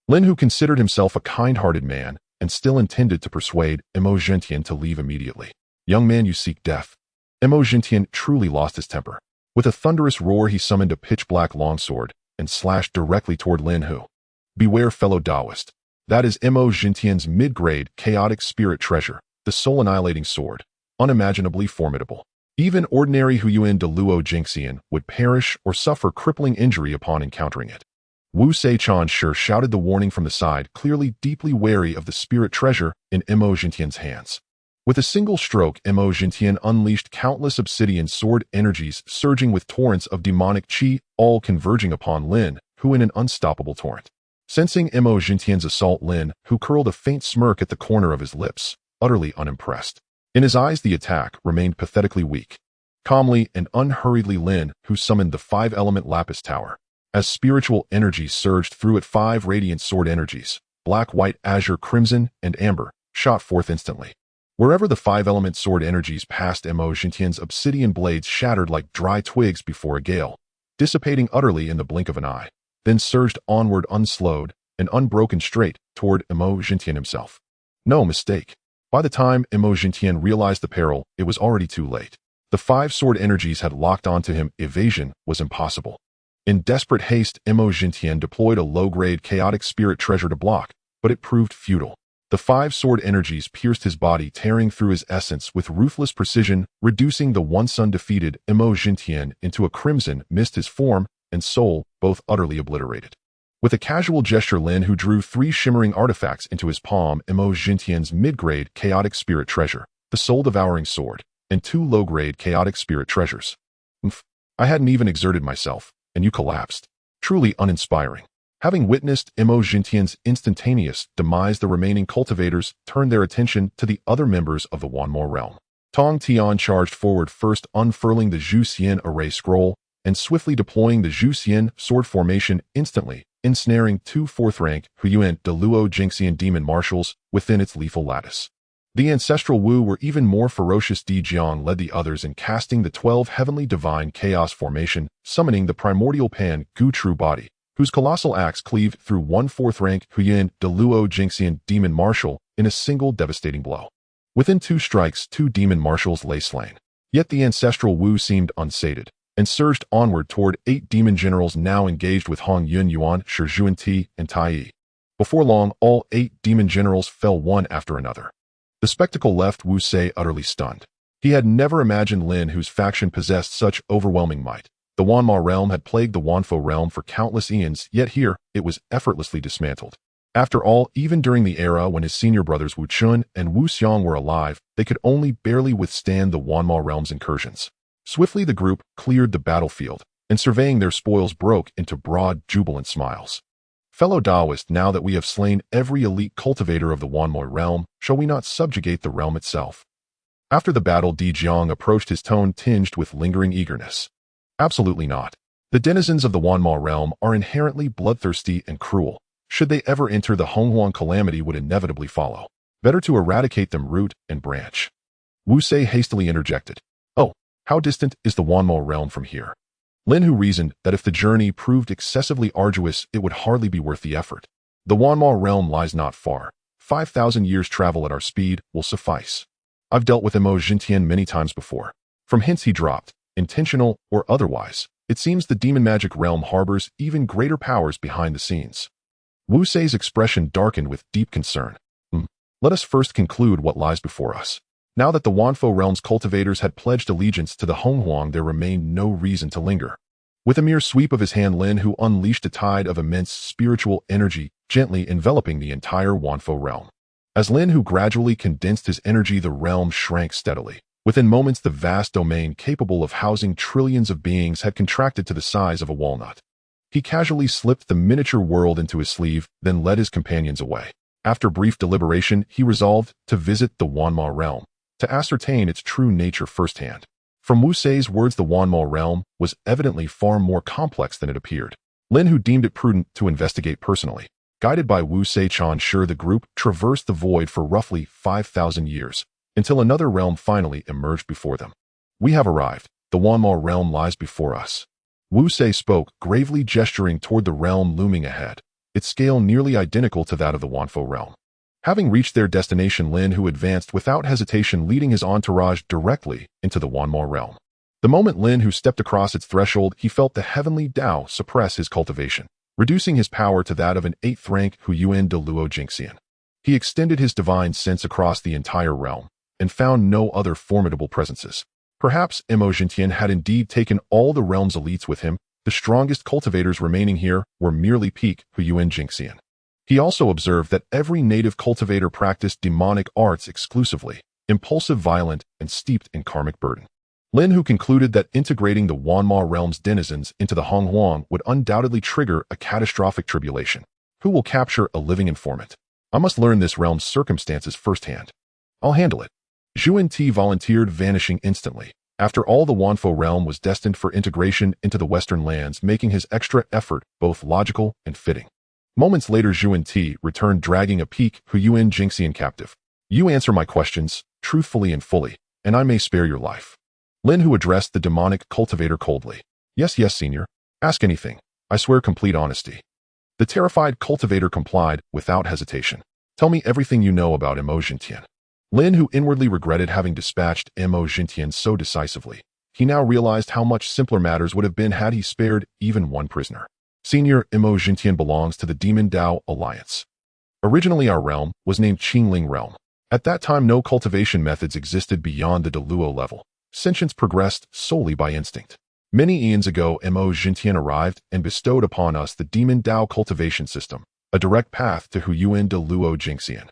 Lin Hu considered himself a kind-hearted man and still intended to persuade Mo Zhentian to leave immediately. "Young man, you seek death." Mo Zhentian truly lost his temper. With a thunderous roar, he summoned a pitch-black longsword and slashed directly toward Lin Hu. "Beware, fellow Daoist. That is Mo Zhentian's mid-grade chaotic spirit treasure, the soul-annihilating sword, unimaginably formidable. Even ordinary Hunyuan Dao Jinxian would perish or suffer crippling injury upon encountering it." Wu Sei-chan sure shouted the warning from the side, clearly deeply wary of the spirit treasure in Mo Zhentian's hands. With a single stroke, Mo Zhentian unleashed countless obsidian sword energies, surging with torrents of demonic chi, all converging upon Lin Hu in an unstoppable torrent. Sensing Mo Zhentian's assault, Lin Hu curled a faint smirk at the corner of his lips, utterly unimpressed. In his eyes, the attack remained pathetically weak. Calmly and unhurriedly, Lin Hu summoned the 5-element Lapis Tower. As spiritual energy surged through it, 5 radiant sword energies, black, white, azure, crimson, and amber, shot forth instantly. Wherever the 5-element sword energies passed, Mo Zhentian's obsidian blades shattered like dry twigs before a gale, dissipating utterly in the blink of an eye, then surged onward unslowed and unbroken straight toward Mo Zhentian himself. No mistake. By the time Mo Zhentian realized the peril, it was already too late. The 5 sword energies had locked onto him. Evasion was impossible. In desperate haste, Mo Zhentian deployed a low-grade chaotic spirit treasure to block, but it proved futile. The 5 sword energies pierced his body, tearing through his essence with ruthless precision, reducing the once undefeated Mo Zhentian into a crimson mist, his form and soul both utterly obliterated. With a casual gesture, Lin Hu drew 3 shimmering artifacts into his palm: Mo Zhentian's mid-grade chaotic spirit treasure, the soul-devouring sword, and 2 low-grade chaotic spirit treasures. I hadn't even exerted myself, and you collapsed. Truly uninspiring. Having witnessed Mo Zhentian's instantaneous demise, the remaining cultivators turned their attention to the other members of the Wanmo realm. Tong Tian charged forward first, unfurling the Zhu Xian array scroll and swiftly deploying the Zhu Xian sword formation, instantly ensnaring 2 4th-rank Hunyuan Dao Jinxian demon marshals within its lethal lattice. The ancestral Wu were even more ferocious. Di Jiang led the others in casting the 12 heavenly divine chaos formation, summoning the primordial Pan Gu True Body, whose colossal axe cleaved through 1 4th-rank Hunyuan Dao Jinxian demon marshal in a single devastating blow. Within 2 strikes, 2 demon marshals lay slain. Yet the ancestral Wu seemed unsated, and surged onward toward 8 demon generals now engaged with Hong Yun Yuan, Shizhuan Ti, and Tai Yi. Before long, all 8 demon generals fell one after another. The spectacle left Wu Sei utterly stunned. He had never imagined Lin Hu's faction possessed such overwhelming might. The Wanmo realm had plagued the Wanfo realm for countless eons, yet here it was effortlessly dismantled. After all, even during the era when his senior brothers Wu Chun and Wu Xiang were alive, they could only barely withstand the Wanmo realm's incursions. Swiftly the group cleared the battlefield, and surveying their spoils broke into broad, jubilant smiles. "Fellow Daoist, now that we have slain every elite cultivator of the Wanmo realm, shall we not subjugate the realm itself?" After the battle, Di Jiang approached, his tone tinged with lingering eagerness. "Absolutely not. The denizens of the Wanmo realm are inherently bloodthirsty and cruel. Should they ever enter, the Honghuang calamity would inevitably follow. Better to eradicate them root and branch." Wu Sei hastily interjected. "Oh, how distant is the Wanmo realm from here?" Lin Hu reasoned that if the journey proved excessively arduous, it would hardly be worth the effort. The Wanma realm lies not far. 5,000 years travel at our speed will suffice. I've dealt with Mo Jintian many times before. From hints he dropped, intentional or otherwise, it seems the demon magic realm harbors even greater powers behind the scenes. Wu Sei's expression darkened with deep concern. Let us first conclude what lies before us. Now that the Wanfo realm's cultivators had pledged allegiance to the Honghuang, there remained no reason to linger. With a mere sweep of his hand, Lin Hu unleashed a tide of immense spiritual energy, gently enveloping the entire Wanfo realm. As Lin Hu gradually condensed his energy, the realm shrank steadily. Within moments, the vast domain capable of housing trillions of beings had contracted to the size of a walnut. He casually slipped the miniature world into his sleeve, then led his companions away. After brief deliberation, he resolved to visit the Wanma realm, to ascertain its true nature firsthand. From Wu Sei's words, the Wanma realm was evidently far more complex than it appeared. Lin Hu deemed it prudent to investigate personally. Guided by Wu Sei-chan, the group traversed the void for roughly 5,000 years, until another realm finally emerged before them. We have arrived. The Wanma realm lies before us. Wu Sei spoke, gravely gesturing toward the realm looming ahead, its scale nearly identical to that of the Wanfo realm. Having reached their destination, Lin Hu advanced without hesitation, leading his entourage directly into the Wanma realm. The moment Lin Hu stepped across its threshold, he felt the heavenly Dao suppress his cultivation, reducing his power to that of an 8th rank Huyuan de Luo Jingxian. He extended his divine sense across the entire realm, and found no other formidable presences. Perhaps Mo Jintian had indeed taken all the realm's elites with him. The strongest cultivators remaining here were merely peak Huyuan Jingxian. He also observed that every native cultivator practiced demonic arts exclusively, impulsive, violent, and steeped in karmic burden. Lin Hu concluded that integrating the Wanma realm's denizens into the Honghuang would undoubtedly trigger a catastrophic tribulation. Who will capture a living informant? I must learn this realm's circumstances firsthand. I'll handle it. Zhuan Ti volunteered, vanishing instantly. After all, the Wanfo realm was destined for integration into the Western lands, making his extra effort both logical and fitting. Moments later, Zhuan Ti returned, dragging a peak Huyuan Jingxian captive. You answer my questions, truthfully and fully, and I may spare your life. Lin Hu addressed the demonic cultivator coldly. Yes, senior. Ask anything. I swear complete honesty. The terrified cultivator complied without hesitation. Tell me everything you know about Mo Jintian. Lin Hu inwardly regretted having dispatched Mo Jintian so decisively. He now realized how much simpler matters would have been had he spared even one prisoner. Senior, Mo Jintian belongs to the Demon Dao Alliance. Originally, our realm was named Qingling Realm. At that time, no cultivation methods existed beyond the Deluo level. Sentience progressed solely by instinct. Many eons ago, Mo Jintian arrived and bestowed upon us the Demon Dao cultivation system, a direct path to Huyuan de Luo Jingxian.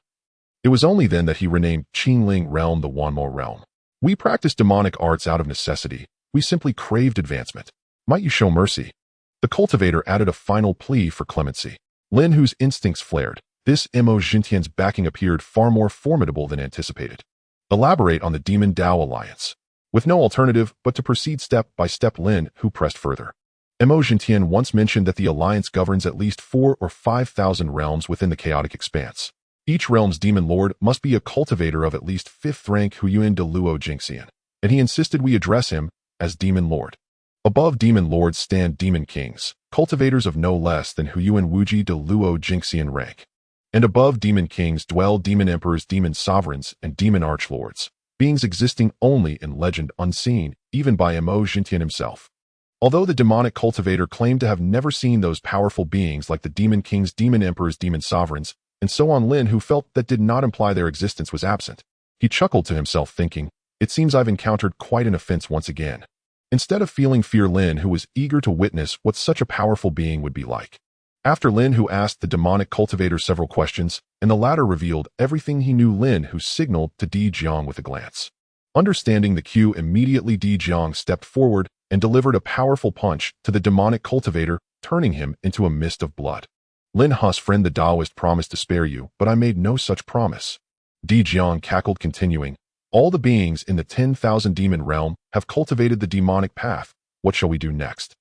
It was only then that he renamed Qingling Realm the Wanma realm. We practiced demonic arts out of necessity. We simply craved advancement. Might you show mercy? The cultivator added a final plea for clemency. Lin Hu's instincts flared. This Mo Jintian's backing appeared far more formidable than anticipated. Elaborate on the Demon Dao Alliance. With no alternative but to proceed step by step, Lin Hu pressed further. Mo Jintian once mentioned that the alliance governs at least 4,000 or 5,000 realms within the chaotic expanse. Each realm's demon lord must be a cultivator of at least 5th rank Huyuan de Luo Jingxian, and he insisted we address him as Demon Lord. Above demon lords stand demon kings, cultivators of no less than Huyuan Wuji de Luo Jingxian rank. And above demon kings dwell demon emperors, demon sovereigns, and demon archlords, beings existing only in legend, unseen even by Mo Jintian himself. Although the demonic cultivator claimed to have never seen those powerful beings like the demon kings, demon emperors, demon sovereigns, and so on, Lin Hu felt that did not imply their existence was absent. He chuckled to himself, thinking, it seems I've encountered quite an offense once again. Instead of feeling fear, Lin Hu was eager to witness what such a powerful being would be like. After Lin Hu asked the demonic cultivator several questions, and the latter revealed everything he knew, Lin Hu signaled to Di Jiang with a glance. Understanding the cue immediately, Di Jiang stepped forward and delivered a powerful punch to the demonic cultivator, turning him into a mist of blood. Lin Hu's friend, the Taoist, promised to spare you, but I made no such promise. Di Jiang cackled, continuing, all the beings in the 10,000 demon realm have cultivated the demonic path. What shall we do next?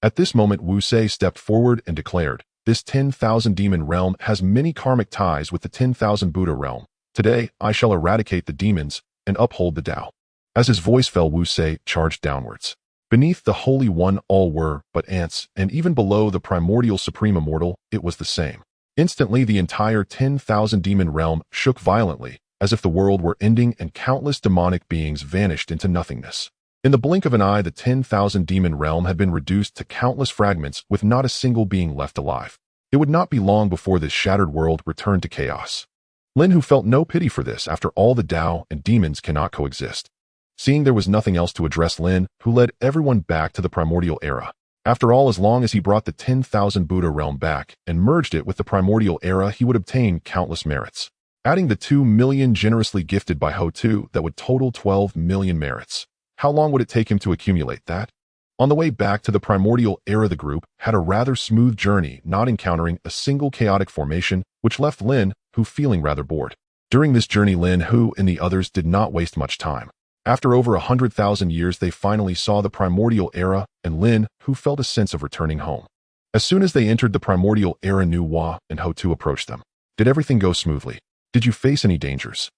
At this moment, Wu Sei stepped forward and declared, this 10,000 demon realm has many karmic ties with the 10,000 Buddha realm. Today, I shall eradicate the demons and uphold the Dao. As his voice fell, Wu Sei charged downwards. Beneath the Holy One, all were but ants, and even below the primordial supreme immortal, it was the same. Instantly, the entire 10,000 demon realm shook violently, as if the world were ending and countless demonic beings vanished into nothingness. In the blink of an eye, the 10,000 demon realm had been reduced to countless fragments with not a single being left alive. It would not be long before this shattered world returned to chaos. Lin Hu felt no pity for this. After all, the Dao and demons cannot coexist. Seeing there was nothing else to address, Lin Hu led everyone back to the primordial era. After all, as long as he brought the 10,000 Buddha realm back and merged it with the primordial era, he would obtain countless merits. Adding the 2 million generously gifted by Ho2, that would total 12 million merits. How long would it take him to accumulate that? On the way back to the primordial era, the group had a rather smooth journey, not encountering a single chaotic formation, which left Lin Hu feeling rather bored. During this journey, Lin Hu and the others did not waste much time. After over 100,000 years, they finally saw the primordial era, and Lin Hu felt a sense of returning home. As soon as they entered the primordial era, Nu Hua and Ho2 approached them. Did everything go smoothly? Did you face any dangers?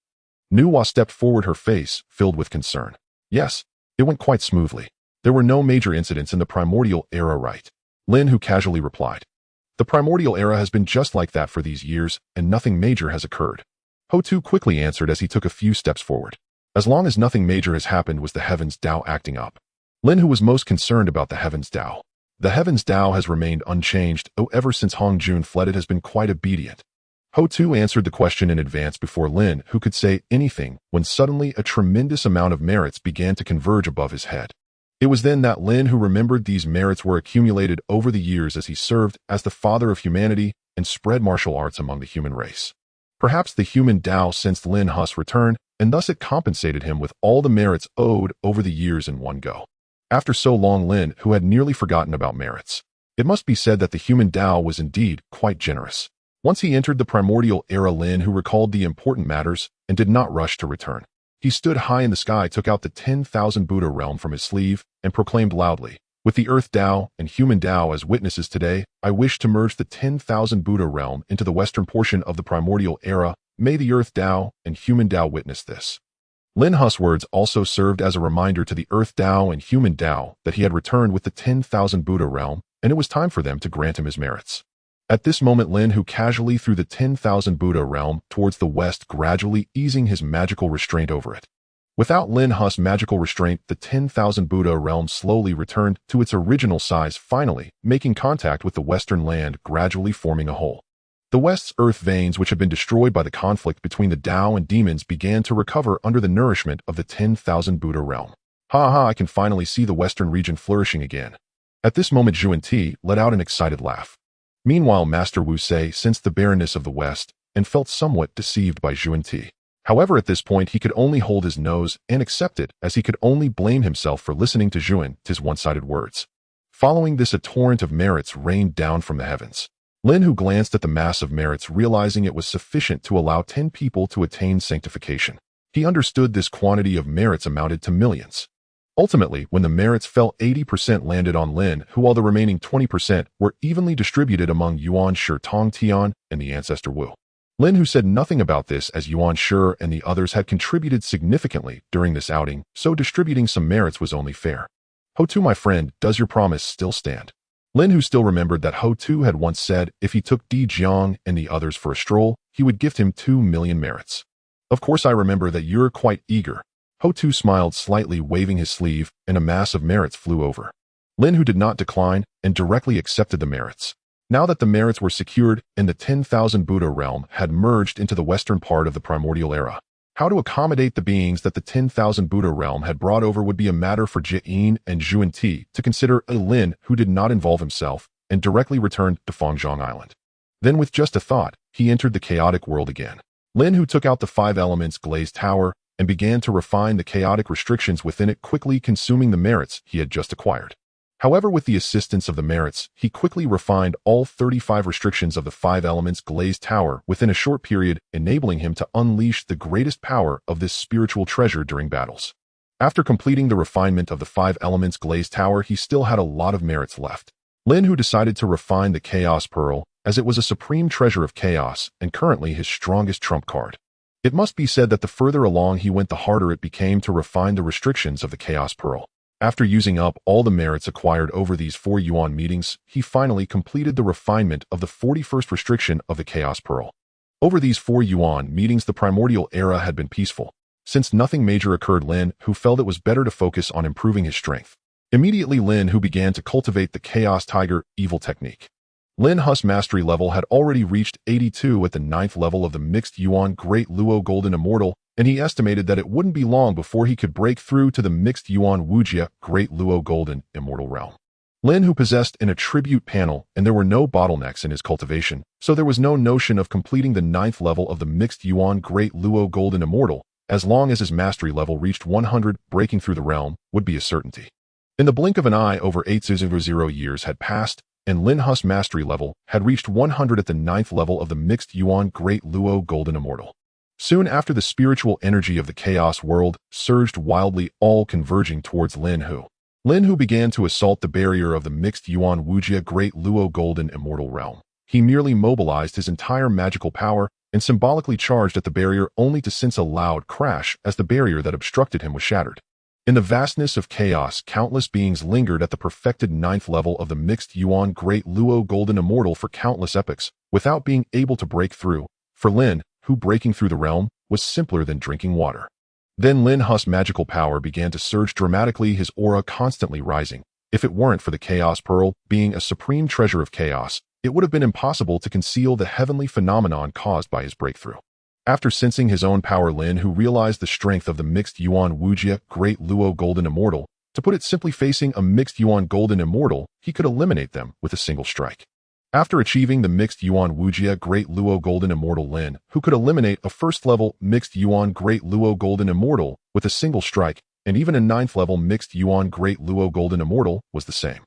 Nu Hua stepped forward, her face filled with concern. Yes, it went quite smoothly. There were no major incidents in the primordial era, right? Lin Hu casually replied. The primordial era has been just like that for these years, and nothing major has occurred. Ho2 quickly answered as he took a few steps forward. As long as nothing major has happened, was the Heavens Dao acting up? Lin Hu was most concerned about the Heavens Dao. The Heavens Dao has remained unchanged, ever since Hong Jun fled. It has been quite obedient. Ho2 answered the question in advance before Lin Hu could say anything, when suddenly a tremendous amount of merits began to converge above his head. It was then that Lin Hu remembered these merits were accumulated over the years as he served as the father of humanity and spread martial arts among the human race. Perhaps the human Dao sensed Lin Hu's return, and thus it compensated him with all the merits owed over the years in one go. After so long, Lin Hu had nearly forgotten about merits. It must be said that the human Dao was indeed quite generous. Once he entered the primordial era, Lin Hu recalled the important matters and did not rush to return. He stood high in the sky, took out the 10,000 Buddha realm from his sleeve, and proclaimed loudly, "With the Earth Dao and Human Dao as witnesses today, I wish to merge the 10,000 Buddha realm into the western portion of the primordial era. May the Earth Dao and Human Dao witness this." Lin Hu's words also served as a reminder to the Earth Dao and Human Dao that he had returned with the 10,000 Buddha realm, and it was time for them to grant him his merits. At this moment, Lin Hu casually threw the 10,000 Buddha realm towards the west, gradually easing his magical restraint over it. Without Lin Hu's magical restraint, the 10,000 Buddha realm slowly returned to its original size, finally making contact with the western land, gradually forming a hole. The west's earth veins, which had been destroyed by the conflict between the Dao and demons, began to recover under the nourishment of the 10,000 Buddha realm. Ha, I can finally see the western region flourishing again. At this moment, Zhuan Ti let out an excited laugh. Meanwhile, Master Wu Sei sensed the barrenness of the west and felt somewhat deceived by Zhuan Ti. However, at this point, he could only hold his nose and accept it, as he could only blame himself for listening to Zhuan Ti's one-sided words. Following this, a torrent of merits rained down from the heavens. Lin Hu glanced at the mass of merits, realizing it was sufficient to allow 10 people to attain sanctification. He understood this quantity of merits amounted to millions. Ultimately, when the merits fell, 80% landed on Lin Hu, while the remaining 20% were evenly distributed among Yuan Shi, Tong Tian, and the ancestor Wu. Lin Hu said nothing about this, as Yuan Shi and the others had contributed significantly during this outing, so distributing some merits was only fair. Ho2, my friend, does your promise still stand? Lin Hu still remembered that Ho2 had once said if he took Di Jiang and the others for a stroll, he would gift him 2 million merits. Of course, I remember that you're quite eager. Ho2 smiled slightly, waving his sleeve, and a mass of merits flew over. Lin Hu did not decline and directly accepted the merits. Now that the merits were secured and the 10,000 Buddha realm had merged into the western part of the primordial era, how to accommodate the beings that the 10,000 Buddha realm had brought over would be a matter for Jian and Zhuan Ti to consider. Lin Hu did not involve himself and directly returned to Fangzhong Island. Then, with just a thought, he entered the chaotic world again. Lin Hu took out the 5 elements glazed tower and began to refine the chaotic restrictions within it, quickly consuming the merits he had just acquired. However, with the assistance of the merits, he quickly refined all 35 restrictions of the 5 elements glazed tower within a short period, enabling him to unleash the greatest power of this spiritual treasure during battles. After completing the refinement of the 5 elements glazed tower, he still had a lot of merits left. Lin Hu decided to refine the Chaos Pearl, as it was a supreme treasure of chaos and currently his strongest trump card. It must be said that the further along he went, the harder it became to refine the restrictions of the Chaos Pearl. After using up all the merits acquired over these 4 yuan meetings, he finally completed the refinement of the 41st restriction of the Chaos Pearl. Over these 4 yuan meetings, the primordial era had been peaceful. Since nothing major occurred, Lin Hu felt it was better to focus on improving his strength. Immediately, Lin Hu began to cultivate the Chaos Tiger evil technique. Lin Hu's mastery level had already reached 82 at the 9th level of the mixed yuan Great Luo Golden Immortal, and he estimated that it wouldn't be long before he could break through to the mixed yuan Wujia Great Luo Golden Immortal realm. Lin Hu possessed an attribute panel, and there were no bottlenecks in his cultivation, so there was no notion of completing the 9th level of the mixed yuan Great Luo Golden Immortal. As long as his mastery level reached 100, breaking through the realm would be a certainty. In the blink of an eye, over 800 years had passed, and Lin Hu's mastery level had reached 100 at the 9th level of the mixed yuan Great Luo Golden Immortal. Soon after, the spiritual energy of the chaos world surged wildly, all converging towards Lin Hu. Lin Hu began to assault the barrier of the mixed yuan Wujia Great Luo Golden Immortal realm. He merely mobilized his entire magical power and symbolically charged at the barrier, only to sense a loud crash as the barrier that obstructed him was shattered. In the vastness of chaos, countless beings lingered at the perfected 9th level of the mixed yuan Great Luo Golden Immortal for countless epochs, without being able to break through. For Lin Hu, breaking through the realm was simpler than drinking water. Then Lin Hu's magical power began to surge dramatically, his aura constantly rising. If it weren't for the Chaos Pearl being a supreme treasure of chaos, it would have been impossible to conceal the heavenly phenomenon caused by his breakthrough. After sensing his own power, Lin Hu realized the strength of the mixed yuan Wujia Great Luo Golden Immortal. To put it simply, facing a mixed yuan Golden Immortal, he could eliminate them with a single strike. After achieving the mixed yuan Wujia Great Luo Golden Immortal, Lin Hu could eliminate a first-level mixed yuan Great Luo Golden Immortal with a single strike, and even a 9th level mixed yuan Great Luo Golden Immortal was the same.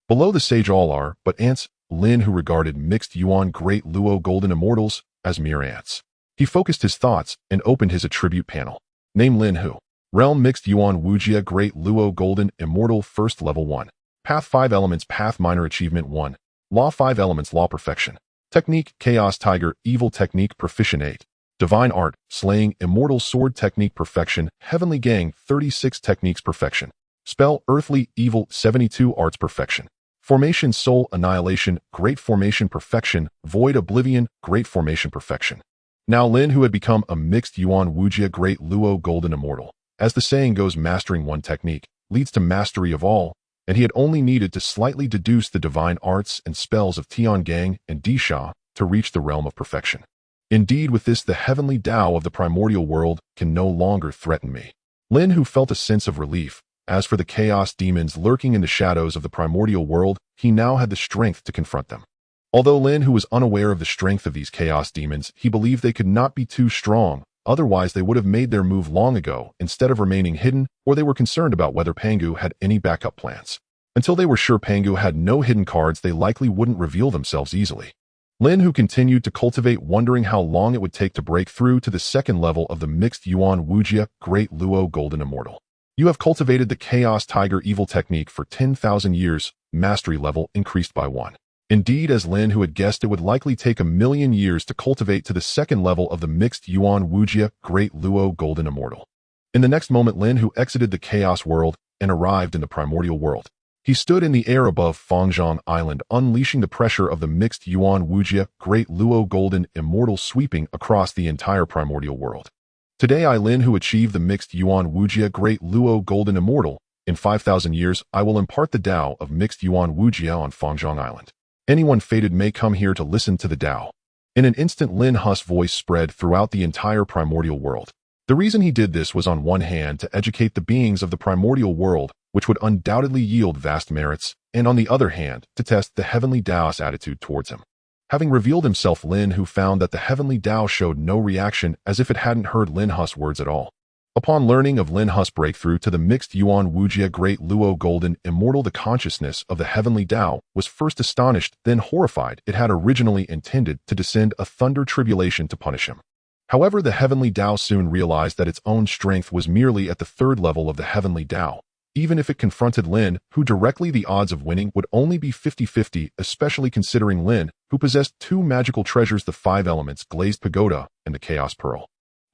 Below the sage all are but ants. Lin Hu regarded mixed yuan Great Luo Golden Immortals as mere ants. He focused his thoughts and opened his attribute panel. Name: Lin Hu. Realm: Mixed Yuan Wujia Great Luo Golden Immortal. First Level 1. Path: 5 Elements. Path: Minor Achievement 1. Law: 5 Elements. Law: Perfection. Technique: Chaos Tiger Evil Technique. Proficient 8. Divine Art: Slaying Immortal Sword Technique. Perfection. Heavenly Gang 36 Techniques. Perfection. Spell: Earthly Evil 72 Arts. Perfection. Formation: Soul Annihilation Great Formation. Perfection. Void Oblivion Great Formation. Perfection. Now Lin Hu had become a mixed yuan Wujia Great Luo Golden Immortal. As the saying goes, mastering one technique leads to mastery of all, and he had only needed to slightly deduce the divine arts and spells of Tiangang and Disha to reach the realm of perfection. Indeed, with this, the heavenly Dao of the primordial world can no longer threaten me. Lin Hu felt a sense of relief. As for the chaos demons lurking in the shadows of the primordial world, he now had the strength to confront them. Although Lin Hu was unaware of the strength of these chaos demons, he believed they could not be too strong, otherwise they would have made their move long ago instead of remaining hidden, or they were concerned about whether Pangu had any backup plans. Until they were sure Pangu had no hidden cards, they likely wouldn't reveal themselves easily. Lin Hu continued to cultivate, wondering how long it would take to break through to the 2nd level of the mixed yuan Wujia Great Luo Golden Immortal. You have cultivated the Chaos Tiger Evil Technique for 10,000 years, mastery level increased by 1. Indeed, as Lin Hu had guessed, it would likely take 1,000,000 years to cultivate to the 2nd level of the mixed yuan Wujia Great Luo Golden Immortal. In the next moment, Lin Hu exited the chaos world and arrived in the primordial world. He stood in the air above Fangzhong Island, unleashing the pressure of the mixed yuan Wujia Great Luo Golden Immortal sweeping across the entire primordial world. Today, Lin Hu achieved the mixed yuan Wujia Great Luo Golden Immortal. In 5,000 years, I will impart the Dao of mixed yuan Wujia on Fangzhong Island. Anyone fated may come here to listen to the Dao. In an instant, Lin Hu's voice spread throughout the entire primordial world. The reason he did this was, on one hand, to educate the beings of the primordial world, which would undoubtedly yield vast merits, and on the other hand, to test the heavenly Dao's attitude towards him. Having revealed himself, Lin Hu found that the heavenly Dao showed no reaction, as if it hadn't heard Lin Hu's words at all. Upon learning of Lin Hu's breakthrough to the mixed yuan Wujia Great Luo Golden Immortal, the consciousness of the heavenly Dao was first astonished, then horrified. It had originally intended to descend a thunder tribulation to punish him. However, the heavenly Dao soon realized that its own strength was merely at the 3rd level of the heavenly Dao. Even if it confronted Lin Hu directly, the odds of winning would only be 50-50, especially considering Lin Hu possessed 2 magical treasures, the 5 Elements Glazed Pagoda and the Chaos Pearl.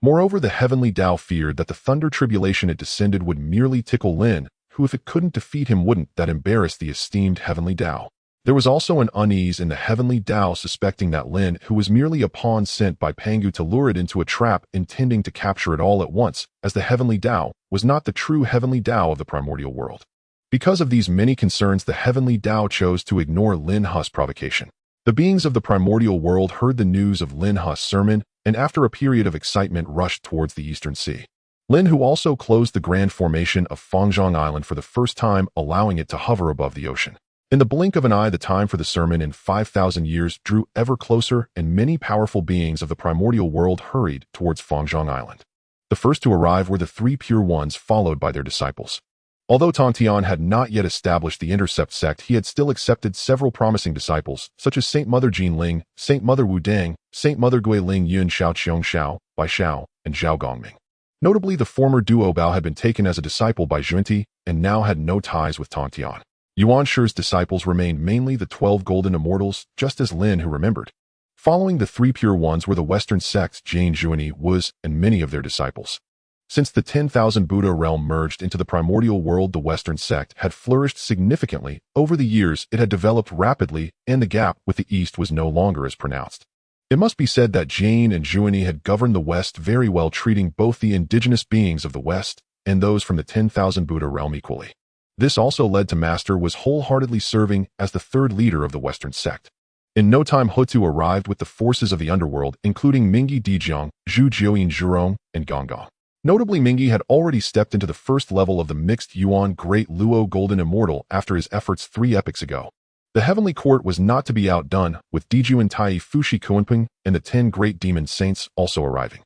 Moreover, the heavenly Dao feared that the thunder tribulation it descended would merely tickle Lin who if it couldn't defeat him wouldn't that embarrass the esteemed Heavenly Dao. There was also an unease in the Heavenly Dao suspecting that Lin Hu was merely a pawn sent by Pangu to lure it into a trap intending to capture it all at once, as the Heavenly Dao was not the true Heavenly Dao of the primordial world. Because of these many concerns, the Heavenly Dao chose to ignore Lin Hu's provocation. The beings of the primordial world heard the news of Lin Hu's sermon, and after a period of excitement rushed towards the Eastern Sea. Lin Hu also closed the grand formation of Fangzhong Island for the first time, allowing it to hover above the ocean. In the blink of an eye, the time for the sermon in 5,000 years drew ever closer, and many powerful beings of the primordial world hurried towards Fangzhong Island. The first to arrive were the three pure ones, followed by their disciples. Although Tongtian had not yet established the Intercept sect, he had still accepted several promising disciples, such as Saint Mother Jin Ling, Saint Mother Wu Dang, Saint Mother Gui Ling Yun Xiao Qiong Xiao, Bai Xiao, and Zhao Gongming. Notably, the former duo Bao had been taken as a disciple by Junti, and now had no ties with Tongtian. Yuan Shi's disciples remained mainly the 12 golden immortals, just as Lin Hu remembered. Following the three pure ones were the Western sects Jane Juani, Wuz, and many of their disciples. Since the 10,000 Buddha realm merged into the primordial world, the Western sect had flourished significantly. Over the years, it had developed rapidly, and the gap with the East was no longer as pronounced. It must be said that Jane and Juani had governed the West very well, treating both the indigenous beings of the West and those from the 10,000 Buddha realm equally. This also led to Master was wholeheartedly serving as the third leader of the Western sect. In no time, Hutu arrived with the forces of the underworld, including Mingi Dijiang, Zhu Jiuyin Zhurong, and Gonggong. Notably, Mingi had already stepped into the first level of the mixed Yuan Great Luo Golden Immortal after his efforts 3 epochs ago. The Heavenly Court was not to be outdone, with Dijuan Tai Fushi Kuanping and the 10 Great Demon Saints also arriving.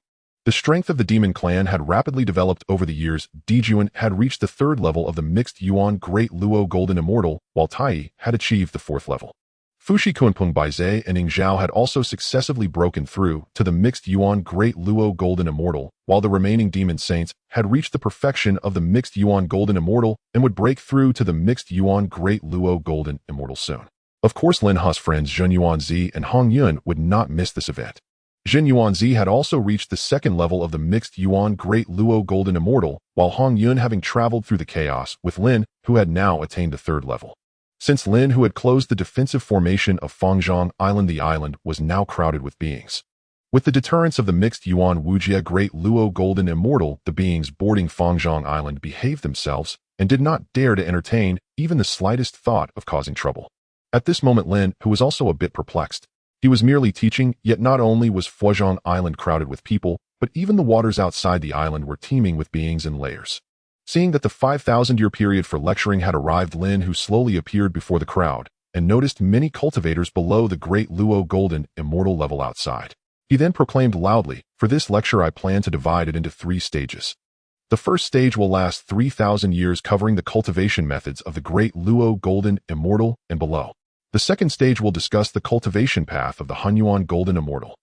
The strength of the demon clan had rapidly developed over the years. Dijuan had reached the 3rd level of the mixed Yuan Great Luo Golden Immortal, while Tai had achieved the 4th level. Fushi Kunpeng Baizhe and Ning Zhao had also successively broken through to the mixed Yuan Great Luo Golden Immortal, while the remaining demon saints had reached the perfection of the mixed Yuan Golden Immortal and would break through to the mixed Yuan Great Luo Golden Immortal soon. Of course, Lin Hu's friends Zhen Yuanzi and Hong Yun would not miss this event. Zhen Yuanzi had also reached the 2nd level of the mixed Yuan Great Luo Golden Immortal, while Hong Yun having traveled through the chaos with Lin, who had now attained the 3rd level. Since Lin Hu had closed the defensive formation of Fangzhong Island, the island was now crowded with beings. With the deterrence of the mixed Yuan Wujia Great Luo Golden Immortal, the beings boarding Fangzhong Island behaved themselves and did not dare to entertain even the slightest thought of causing trouble. At this moment, Lin Hu was also a bit perplexed. He was merely teaching, yet not only was Fuzhong Island crowded with people, but even the waters outside the island were teeming with beings in layers. Seeing that the 5,000-year period for lecturing had arrived, Lin Hu slowly appeared before the crowd and noticed many cultivators below the Great Luo Golden Immortal level outside. He then proclaimed loudly, "For this lecture I plan to divide it into 3 stages. The first stage will last 3,000 years, covering the cultivation methods of the Great Luo Golden Immortal and below. The second stage will discuss the cultivation path of the Hunyuan Golden Immortal.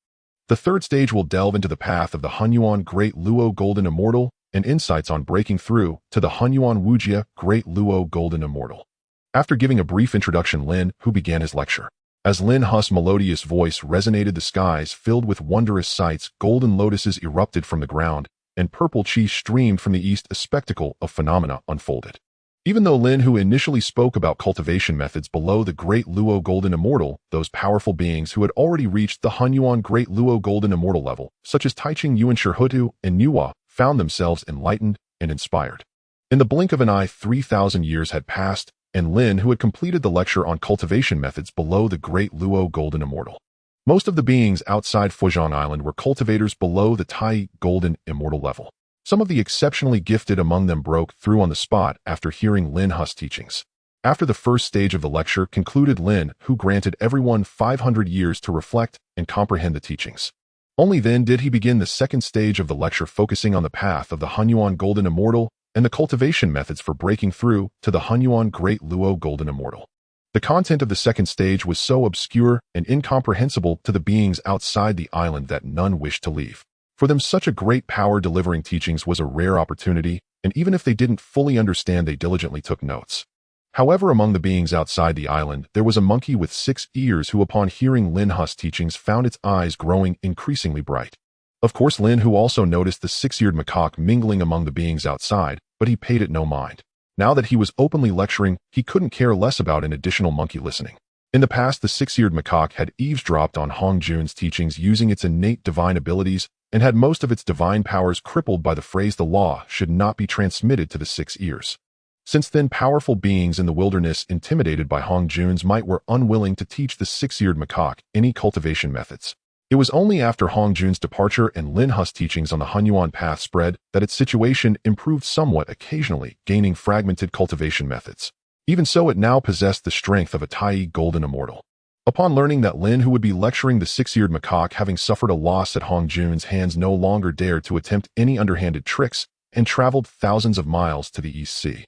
The third stage will delve into the path of the Hunyuan Great Luo Golden Immortal and insights on breaking through to the Hunyuan Wujia Great Luo Golden Immortal." After giving a brief introduction, Lin Hu began his lecture. As Lin Hu's melodious voice resonated, the skies filled with wondrous sights. Golden lotuses erupted from the ground, and purple chi streamed from the east. A spectacle of phenomena unfolded. Even though Lin Hu initially spoke about cultivation methods below the Great Luo Golden Immortal, those powerful beings who had already reached the Hunyuan Great Luo Golden Immortal level, such as Taiching Yuan Hutu and Nuwa, found themselves enlightened and inspired. In the blink of an eye, 3,000 years had passed, and Lin Hu had completed the lecture on cultivation methods below the Great Luo Golden Immortal. Most of the beings outside Fuzhong Island were cultivators below the Tai Golden Immortal level. Some of the exceptionally gifted among them broke through on the spot after hearing Lin Hu's teachings. After the first stage of the lecture concluded, Lin Hu granted everyone 500 years to reflect and comprehend the teachings. Only then did he begin the second stage of the lecture, focusing on the path of the Hunyuan Golden Immortal and the cultivation methods for breaking through to the Hunyuan Great Luo Golden Immortal. The content of the second stage was so obscure and incomprehensible to the beings outside the island that none wished to leave. For them, such a great power delivering teachings was a rare opportunity, and even if they didn't fully understand, they diligently took notes. However, among the beings outside the island, there was a monkey with 6 ears who, upon hearing Lin Hu's teachings, found its eyes growing increasingly bright. Of course, Lin Hu also noticed the 6-eared macaque mingling among the beings outside, but he paid it no mind. Now that he was openly lecturing, he couldn't care less about an additional monkey listening. In the past, the six-eared macaque had eavesdropped on Hong Jun's teachings using its innate divine abilities and had most of its divine powers crippled by the phrase the law should not be transmitted to the 6 ears. Since then, powerful beings in the wilderness intimidated by Hong Jun's might were unwilling to teach the six-eared macaque any cultivation methods. It was only after Hong Jun's departure and Lin Hu's teachings on the Hunyuan path spread that its situation improved somewhat, occasionally gaining fragmented cultivation methods. Even so, it now possessed the strength of a Tai golden immortal. Upon learning that Lin Hu would be lecturing the six-eared macaque, having suffered a loss at Hong Jun's hands, no longer dared to attempt any underhanded tricks and traveled thousands of miles to the East Sea.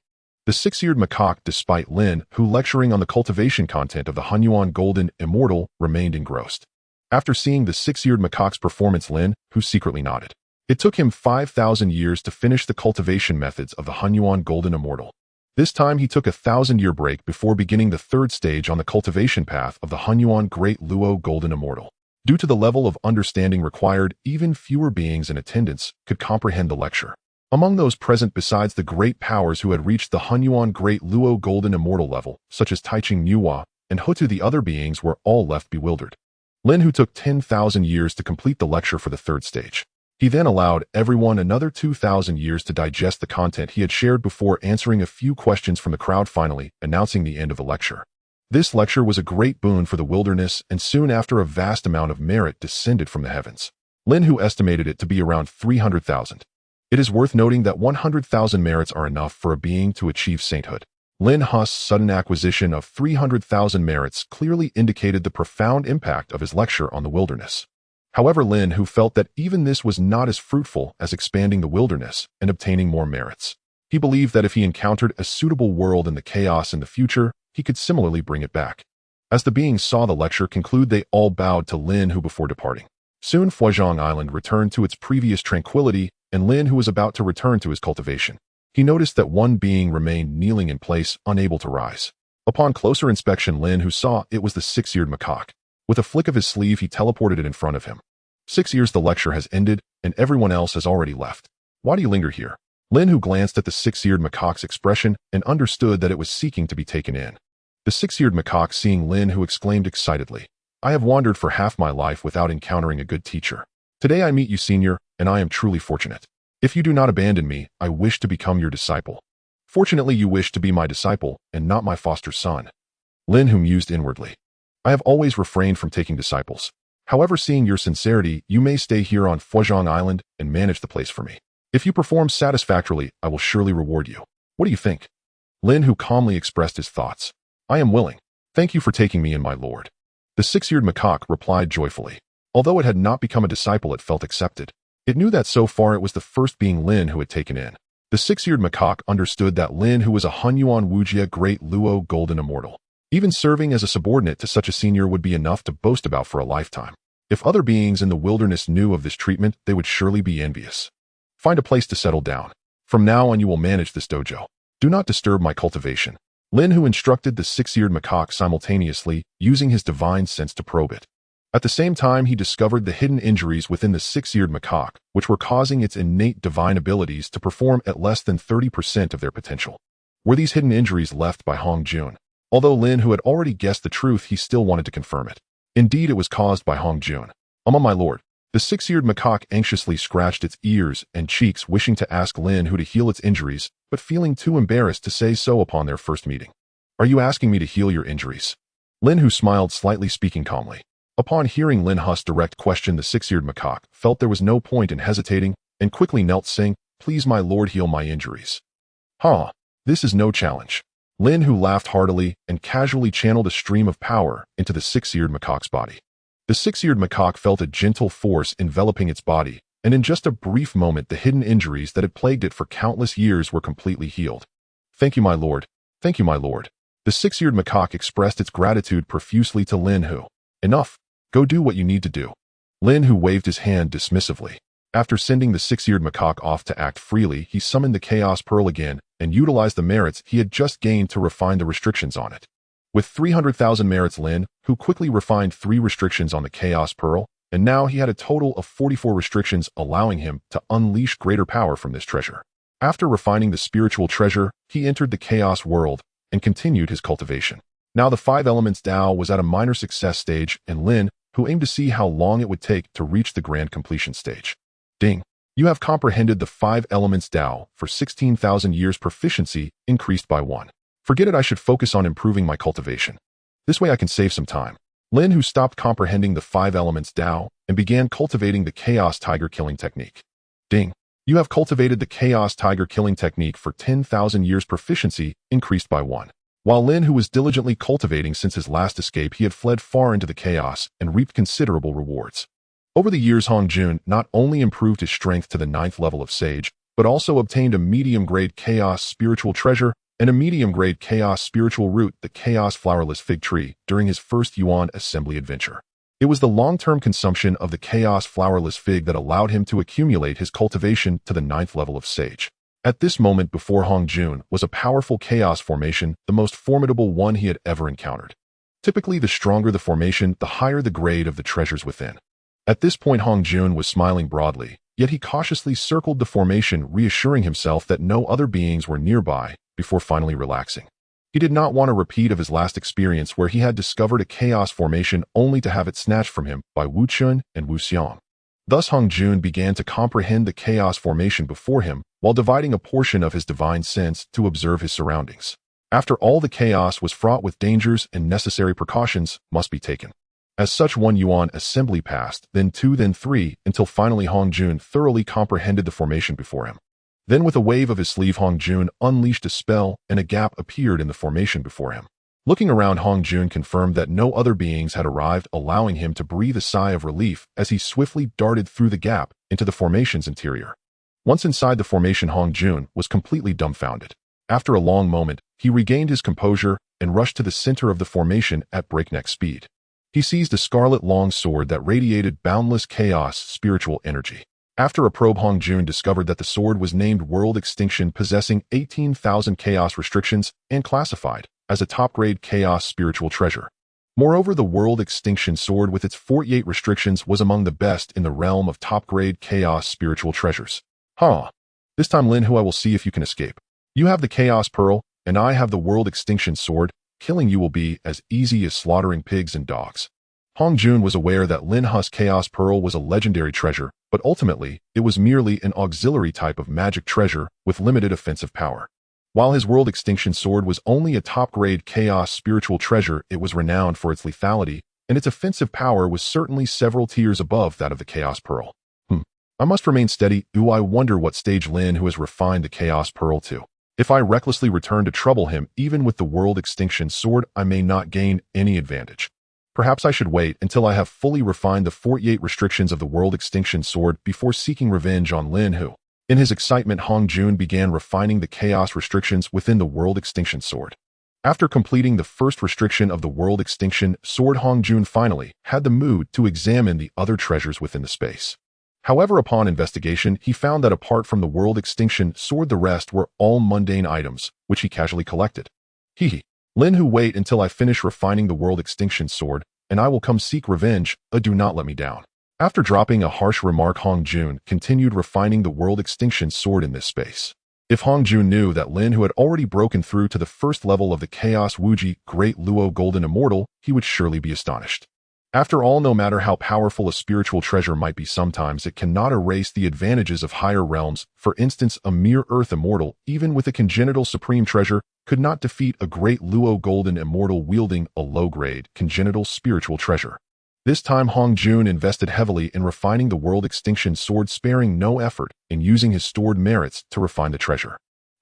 The six-eared macaque, despite Lin Hu lecturing on the cultivation content of the Hunyuan golden immortal, remained engrossed. After seeing the six-eared macaque's performance, Lin Hu secretly nodded. It took him 5,000 years to finish the cultivation methods of the Hunyuan golden immortal. This time he took a 1,000-year break before beginning the third stage on the cultivation path of the Hunyuan Great Luo golden immortal. Due to the level of understanding required, even fewer beings in attendance could comprehend the lecture. Among those present, besides the great powers who had reached the Hunyuan Great Luo golden immortal level, such as Taiching Nuwa and Hutu, the other beings were all left bewildered. Lin Hu took 10,000 years to complete the lecture for the third stage. He then allowed everyone another 2,000 years to digest the content he had shared before answering a few questions from the crowd, finally announcing the end of the lecture. This lecture was a great boon for the wilderness, and soon after a vast amount of merit descended from the heavens. Lin Hu estimated it to be around 300,000. It is worth noting that 100,000 merits are enough for a being to achieve sainthood. Lin Hu's sudden acquisition of 300,000 merits clearly indicated the profound impact of his lecture on the wilderness. However, Lin Hu felt that even this was not as fruitful as expanding the wilderness and obtaining more merits. He believed that if he encountered a suitable world in the chaos in the future, he could similarly bring it back. As the beings saw the lecture conclude, they all bowed to Lin Hu before departing. Soon Fujiang Island returned to its previous tranquility, and Lin Hu was about to return to his cultivation. He noticed that one being remained kneeling in place, unable to rise. Upon closer inspection, Lin Hu saw it was the six-eared macaque. With a flick of his sleeve, he teleported it in front of him. 6 years, the lecture has ended, and everyone else has already left. Why do you linger here? Lin Hu glanced at the six-eared macaque's expression and understood that it was seeking to be taken in. The six-eared macaque, seeing Lin Hu, exclaimed excitedly, "I have wandered for half my life without encountering a good teacher. Today I meet you, senior, and I am truly fortunate. If you do not abandon me, I wish to become your disciple." "Fortunately, you wish to be my disciple and not my foster son." Lin Hu mused inwardly. "I have always refrained from taking disciples. However, seeing your sincerity, you may stay here on Fujiang Island and manage the place for me. If you perform satisfactorily, I will surely reward you. What do you think?" Lin Hu calmly expressed his thoughts. "I am willing. Thank you for taking me in, my lord." The six-eared macaque replied joyfully. Although it had not become a disciple, it felt accepted. It knew that so far it was the first being Lin Hu had taken in. The six-eared macaque understood that Lin Hu was a Hunyuan Wujia Great Luo golden immortal. Even serving as a subordinate to such a senior would be enough to boast about for a lifetime. If other beings in the wilderness knew of this treatment, they would surely be envious. "Find a place to settle down. From now on you will manage this dojo. Do not disturb my cultivation." Lin Hu instructed the six-eared macaque simultaneously, using his divine sense to probe it. At the same time, he discovered the hidden injuries within the six-eared macaque, which were causing its innate divine abilities to perform at less than 30% of their potential. Were these hidden injuries left by Hong Jun? Although Lin Hu had already guessed the truth, he still wanted to confirm it. Indeed, it was caused by Hong Jun. My lord." The six-eared macaque anxiously scratched its ears and cheeks, wishing to ask Lin Hu to heal its injuries, but feeling too embarrassed to say so upon their first meeting. "Are you asking me to heal your injuries?" Lin Hu smiled slightly, speaking calmly. Upon hearing Lin Hu's direct question, the six-eared macaque felt there was no point in hesitating and quickly knelt, saying, "Please, my lord, heal my injuries." This is no challenge." Lin Hu laughed heartily and casually channeled a stream of power into the six-eared macaque's body. The six-eared macaque felt a gentle force enveloping its body, and in just a brief moment the hidden injuries that had plagued it for countless years were completely healed. "Thank you, my lord. Thank you, my lord." The six-eared macaque expressed its gratitude profusely to Lin Hu. "Enough. Go do what you need to do." Lin Hu waved his hand dismissively. After sending the six-eared macaque off to act freely, he summoned the Chaos Pearl again and utilized the merits he had just gained to refine the restrictions on it. With 300,000 merits, Lin Hu quickly refined 3 restrictions on the Chaos Pearl, and now he had a total of 44 restrictions, allowing him to unleash greater power from this treasure. After refining the spiritual treasure, he entered the chaos world and continued his cultivation. Now the 5 elements Dao was at a minor success stage, and Lin, who aimed to see how long it would take to reach the grand completion stage. Ding! You have comprehended the 5 elements Dao for 16,000 years. Proficiency increased by 1. Forget it, I should focus on improving my cultivation. This way I can save some time. Lin, who stopped comprehending the 5 elements Dao and began cultivating the Chaos Tiger Killing Technique. Ding! You have cultivated the Chaos Tiger Killing Technique for 10,000 years. Proficiency increased by 1. While Lin, who was diligently cultivating since his last escape, he had fled far into the chaos and reaped considerable rewards. Over the years, Hongjun not only improved his strength to the 9th level of Sage, but also obtained a medium-grade Chaos Spiritual Treasure and a medium-grade Chaos Spiritual Root, the Chaos Flowerless Fig Tree, during his first Yuan Assembly adventure. It was the long-term consumption of the Chaos Flowerless Fig that allowed him to accumulate his cultivation to the 9th level of Sage. At this moment before Hongjun was a powerful chaos formation, the most formidable one he had ever encountered. Typically, the stronger the formation, the higher the grade of the treasures within. At this point, Hongjun was smiling broadly, yet he cautiously circled the formation, reassuring himself that no other beings were nearby, before finally relaxing. He did not want a repeat of his last experience where he had discovered a chaos formation only to have it snatched from him by Wu Chun and Wu Xiang. Thus Hongjun began to comprehend the chaos formation before him while dividing a portion of his divine sense to observe his surroundings. After all, the chaos was fraught with dangers and necessary precautions must be taken. As such, 1 Yuan assembly passed, then 2, then 3, until finally Hongjun thoroughly comprehended the formation before him. Then with a wave of his sleeve, Hongjun unleashed a spell and a gap appeared in the formation before him. Looking around, Hongjun confirmed that no other beings had arrived, allowing him to breathe a sigh of relief as he swiftly darted through the gap into the formation's interior. Once inside the formation, Hongjun was completely dumbfounded. After a long moment, he regained his composure and rushed to the center of the formation at breakneck speed. He seized a scarlet long sword that radiated boundless chaos spiritual energy. After a probe, Hongjun discovered that the sword was named World Extinction, possessing 18,000 chaos restrictions and classified as a top-grade chaos spiritual treasure. Moreover, the World Extinction sword with its 48 restrictions was among the best in the realm of top-grade chaos spiritual treasures. This time, Lin Hu, I will see if you can escape. You have the Chaos Pearl, and I have the World Extinction sword. Killing you will be as easy as slaughtering pigs and dogs. Hongjun was aware that Lin Hu's Chaos Pearl was a legendary treasure, but ultimately, it was merely an auxiliary type of magic treasure with limited offensive power. While his World Extinction sword was only a top-grade chaos spiritual treasure, it was renowned for its lethality, and its offensive power was certainly several tiers above that of the Chaos Pearl. I must remain steady. I wonder what stage Lin Hu has refined the Chaos Pearl to. If I recklessly return to trouble him, even with the World Extinction sword, I may not gain any advantage. Perhaps I should wait until I have fully refined the 48 restrictions of the World Extinction sword before seeking revenge on Lin Hu. In his excitement, Hongjun began refining the chaos restrictions within the World Extinction sword. After completing the first restriction of the World Extinction sword, Hongjun finally had the mood to examine the other treasures within the space. However, upon investigation, he found that apart from the World Extinction sword, the rest were all mundane items, which he casually collected. Lin Hu, wait until I finish refining the World Extinction sword, and I will come seek revenge. Do not let me down. After dropping a harsh remark, Hongjun continued refining the World Extinction sword in this space. If Hongjun knew that Lin Hu had already broken through to the first level of the Chaos Wuji Great Luo Golden Immortal, he would surely be astonished. After all, no matter how powerful a spiritual treasure might be, sometimes it cannot erase the advantages of higher realms. For instance, a mere Earth Immortal, even with a congenital supreme treasure, could not defeat a Great Luo Golden Immortal wielding a low-grade, congenital spiritual treasure. This time, Hongjun invested heavily in refining the World Extinction sword, sparing no effort in using his stored merits to refine the treasure.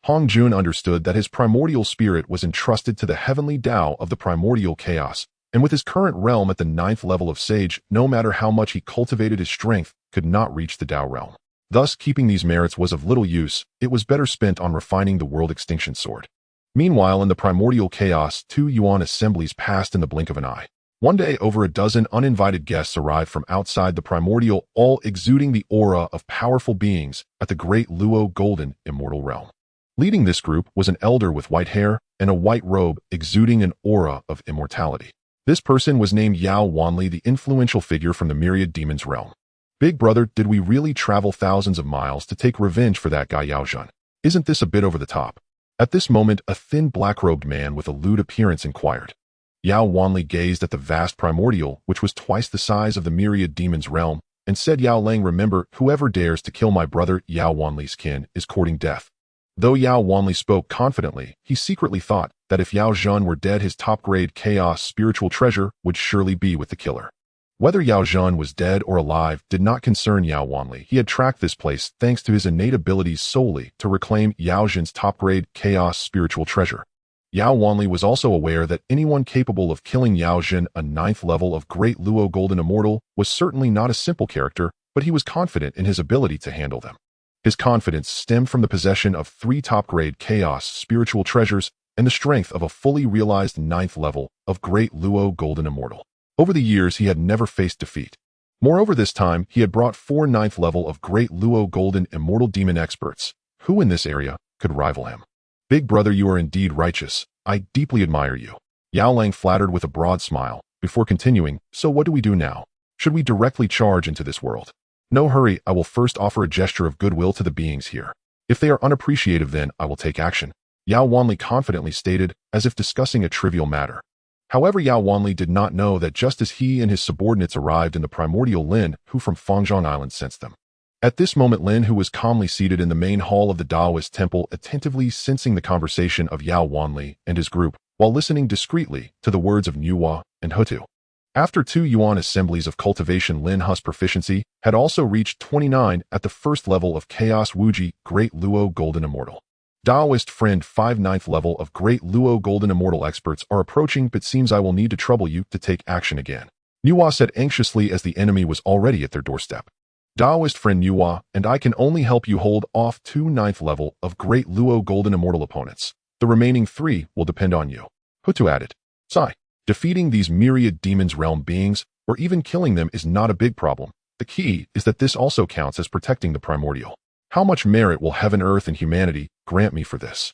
Hongjun understood that his primordial spirit was entrusted to the heavenly Dao of the Primordial Chaos, and with his current realm at the 9th level of Sage, no matter how much he cultivated his strength, could not reach the Dao realm. Thus, keeping these merits was of little use. It was better spent on refining the World Extinction sword. Meanwhile, in the Primordial Chaos, 2 Yuan assemblies passed in the blink of an eye. One day, over a dozen uninvited guests arrived from outside the Primordial, all exuding the aura of powerful beings at the Great Luo Golden Immortal Realm. Leading this group was an elder with white hair and a white robe exuding an aura of immortality. This person was named Yao Wanli, the influential figure from the Myriad Demons realm. Big brother, did we really travel thousands of miles to take revenge for that guy Yao Zhen? Isn't this a bit over the top? At this moment, a thin black-robed man with a lewd appearance inquired. Yao Wanli gazed at the vast primordial, which was twice the size of the myriad demon's realm, and said, Yao Lang, remember, whoever dares to kill my brother Yao Wanli's kin is courting death. Though Yao Wanli spoke confidently, he secretly thought that if Yao Zhen were dead, his top-grade chaos spiritual treasure would surely be with the killer. Whether Yao Zhen was dead or alive did not concern Yao Wanli. He had tracked this place thanks to his innate abilities solely to reclaim Yao Zhen's top-grade chaos spiritual treasure. Yao Wanli was also aware that anyone capable of killing Yao Zhen, a 9th level of Great Luo Golden Immortal, was certainly not a simple character, but he was confident in his ability to handle them. His confidence stemmed from the possession of 3 top-grade chaos spiritual treasures and the strength of a fully realized 9th level of Great Luo Golden Immortal. Over the years, he had never faced defeat. Moreover, this time, he had brought 4 9th level of Great Luo Golden Immortal demon experts, who in this area could rival him. Big brother, you are indeed righteous. I deeply admire you. Yao Lang flattered with a broad smile, before continuing, so what do we do now? Should we directly charge into this world? No hurry, I will first offer a gesture of goodwill to the beings here. If they are unappreciative, then I will take action, Yao Wanli confidently stated, as if discussing a trivial matter. However, Yao Wanli did not know that just as he and his subordinates arrived in the Primordial Lin Hu from Fangzhong Island sensed them. At this moment, Lin Hu was calmly seated in the main hall of the Daoist temple, attentively sensing the conversation of Yao Wanli and his group, while listening discreetly to the words of Nuwa and Hutu. After 2 Yuan assemblies of cultivation, Lin Hu's proficiency had also reached 29 at the 1st level of Chaos Wuji Great Luo Golden Immortal. Daoist friend 5 9th level of Great Luo Golden Immortal experts are approaching, but seems I will need to trouble you to take action again, Nuwa said anxiously as the enemy was already at their doorstep. Daoist friend Nuwa and I can only help you hold off 2 9th level of Great Luo Golden Immortal opponents. The remaining 3 will depend on you, Hutu added. Sigh. Defeating these myriad demons realm beings, or even killing them, is not a big problem. The key is that this also counts as protecting the primordial. How much merit will heaven, earth, and humanity grant me for this?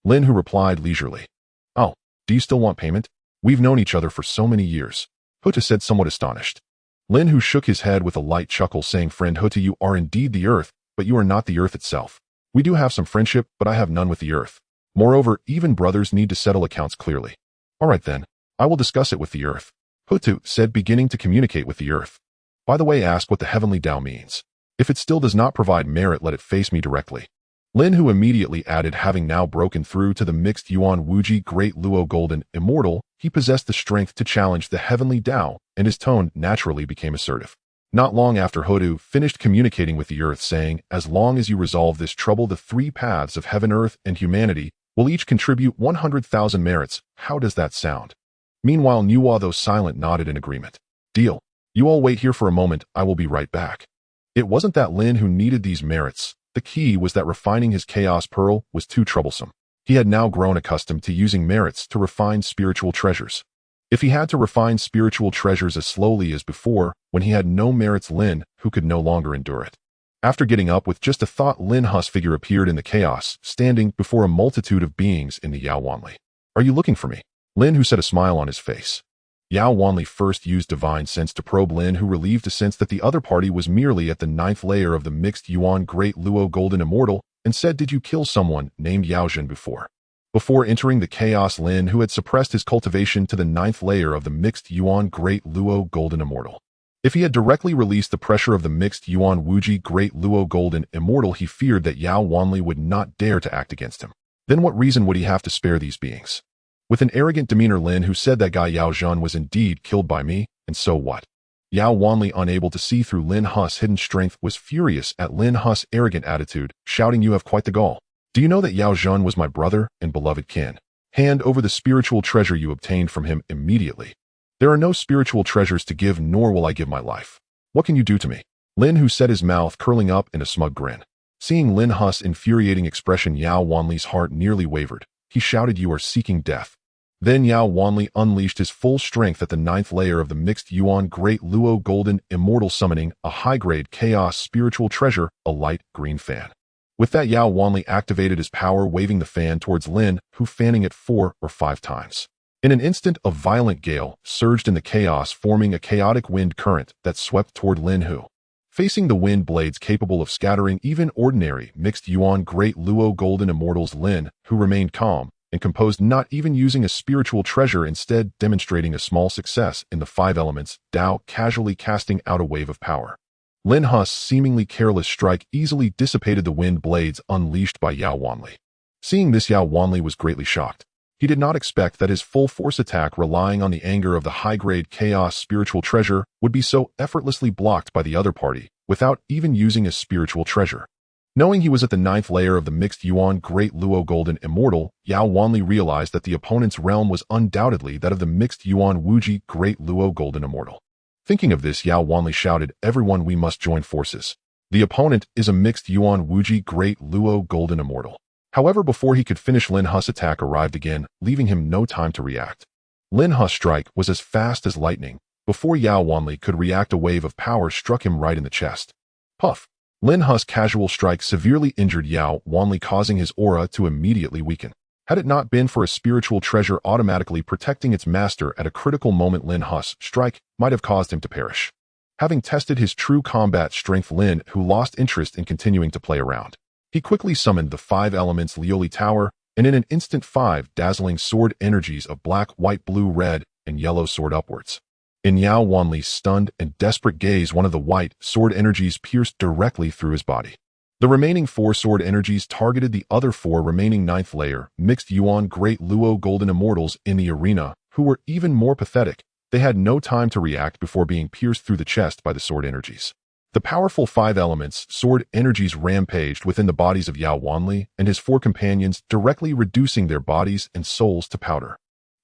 Lin Hu replied leisurely. Oh, do you still want payment? We've known each other for so many years, Hutu said, somewhat astonished. Lin Hu shook his head with a light chuckle, saying, Friend Hutu, you are indeed the earth, but you are not the earth itself. We do have some friendship, but I have none with the earth. Moreover, even brothers need to settle accounts clearly. All right then, I will discuss it with the earth, Hutu said, beginning to communicate with the earth. By the way, ask what the heavenly Dao means. If it still does not provide merit, let it face me directly. Lin Hu immediately added, having now broken through to the mixed Yuan Wuji Great Luo Golden Immortal, he possessed the strength to challenge the heavenly Dao, and his tone naturally became assertive. Not long after, Hutu finished communicating with the earth, saying, as long as you resolve this trouble, the 3 paths of heaven, earth, and humanity will each contribute 100,000 merits. How does that sound? Meanwhile, Nuwa, though silent, nodded in agreement. Deal. You all wait here for a moment, I will be right back. It wasn't that Lin Hu needed these merits. The key was that refining his chaos pearl was too troublesome. He had now grown accustomed to using merits to refine spiritual treasures. If he had to refine spiritual treasures as slowly as before, when he had no merits, Lin Hu could no longer endure it. After getting up with just a thought, Lin Hu's figure appeared in the chaos, standing before a multitude of beings in the Yao Wanli. Are you looking for me? Lin Hu said, a smile on his face. Yao Wanli first used divine sense to probe Lin Hu, relieved to sense that the other party was merely at the 9th layer of the mixed Yuan Great Luo Golden Immortal, and said, did you kill someone named Yao Zhen before? Before entering the chaos, Lin Hu had suppressed his cultivation to the 9th layer of the mixed Yuan Great Luo Golden Immortal. If he had directly released the pressure of the mixed Yuan Wuji Great Luo Golden Immortal, he feared that Yao Wanli would not dare to act against him. Then what reason would he have to spare these beings? With an arrogant demeanor, Lin Hu said, that guy Yao Zhen was indeed killed by me, and so what? Yao Wanli, unable to see through Lin Hu's hidden strength, was furious at Lin Hu's arrogant attitude, shouting, you have quite the gall. Do you know that Yao Zhen was my brother and beloved kin? Hand over the spiritual treasure you obtained from him immediately. There are no spiritual treasures to give, nor will I give my life. What can you do to me? Lin Hu said, his mouth curling up in a smug grin. Seeing Lin Hu's infuriating expression, Yao Wanli's heart nearly wavered. He shouted, you are seeking death. Then Yao Wanli unleashed his full strength at the 9th layer of the mixed Yuan Great Luo Golden Immortal, summoning a high-grade chaos spiritual treasure, a light green fan. With that, Yao Wanli activated his power, waving the fan towards Lin Hu, fanning it 4 or 5 times. In an instant, a violent gale surged in the chaos, forming a chaotic wind current that swept toward Lin Hu. Facing the wind blades capable of scattering even ordinary mixed yuan Great Luo golden immortals, Lin Hu remained calm and composed, not even using a spiritual treasure, instead demonstrating a small success in the 5 elements, Dao, casually casting out a wave of power. Lin Hu's seemingly careless strike easily dissipated the wind blades unleashed by Yao Wanli. Seeing this, Yao Wanli was greatly shocked. He did not expect that his full-force attack, relying on the anger of the high-grade chaos spiritual treasure, would be so effortlessly blocked by the other party, without even using a spiritual treasure. Knowing he was at the 9th layer of the mixed yuan Great Luo golden immortal, Yao Wanli realized that the opponent's realm was undoubtedly that of the mixed yuan Wuji Great Luo golden immortal. Thinking of this, Yao Wanli shouted, "Everyone, we must join forces. The opponent is a mixed yuan Wuji Great Luo golden immortal." However, before he could finish, Lin Hu's attack arrived again, leaving him no time to react. Lin Hu's strike was as fast as lightning. Before Yao Wanli could react, a wave of power struck him right in the chest. Puff! Lin Hu's casual strike severely injured Yao Wanli, causing his aura to immediately weaken. Had it not been for a spiritual treasure automatically protecting its master at a critical moment, Lin Hu's strike might have caused him to perish. Having tested his true combat strength, Lin Hu lost interest in continuing to play around. He quickly summoned the 5 elements Lioli Tower, and in an instant 5 dazzling sword energies of black, white, blue, red, and yellow soared upwards. In Yao Wanli's stunned and desperate gaze, one of the white sword energies pierced directly through his body. The remaining 4 sword energies targeted the other 4 remaining 9th layer mixed yuan Great Luo golden immortals in the arena, who were even more pathetic. They had no time to react before being pierced through the chest by the sword energies. The powerful 5 elements sword energies rampaged within the bodies of Yao Wanli and his 4 companions, directly reducing their bodies and souls to powder.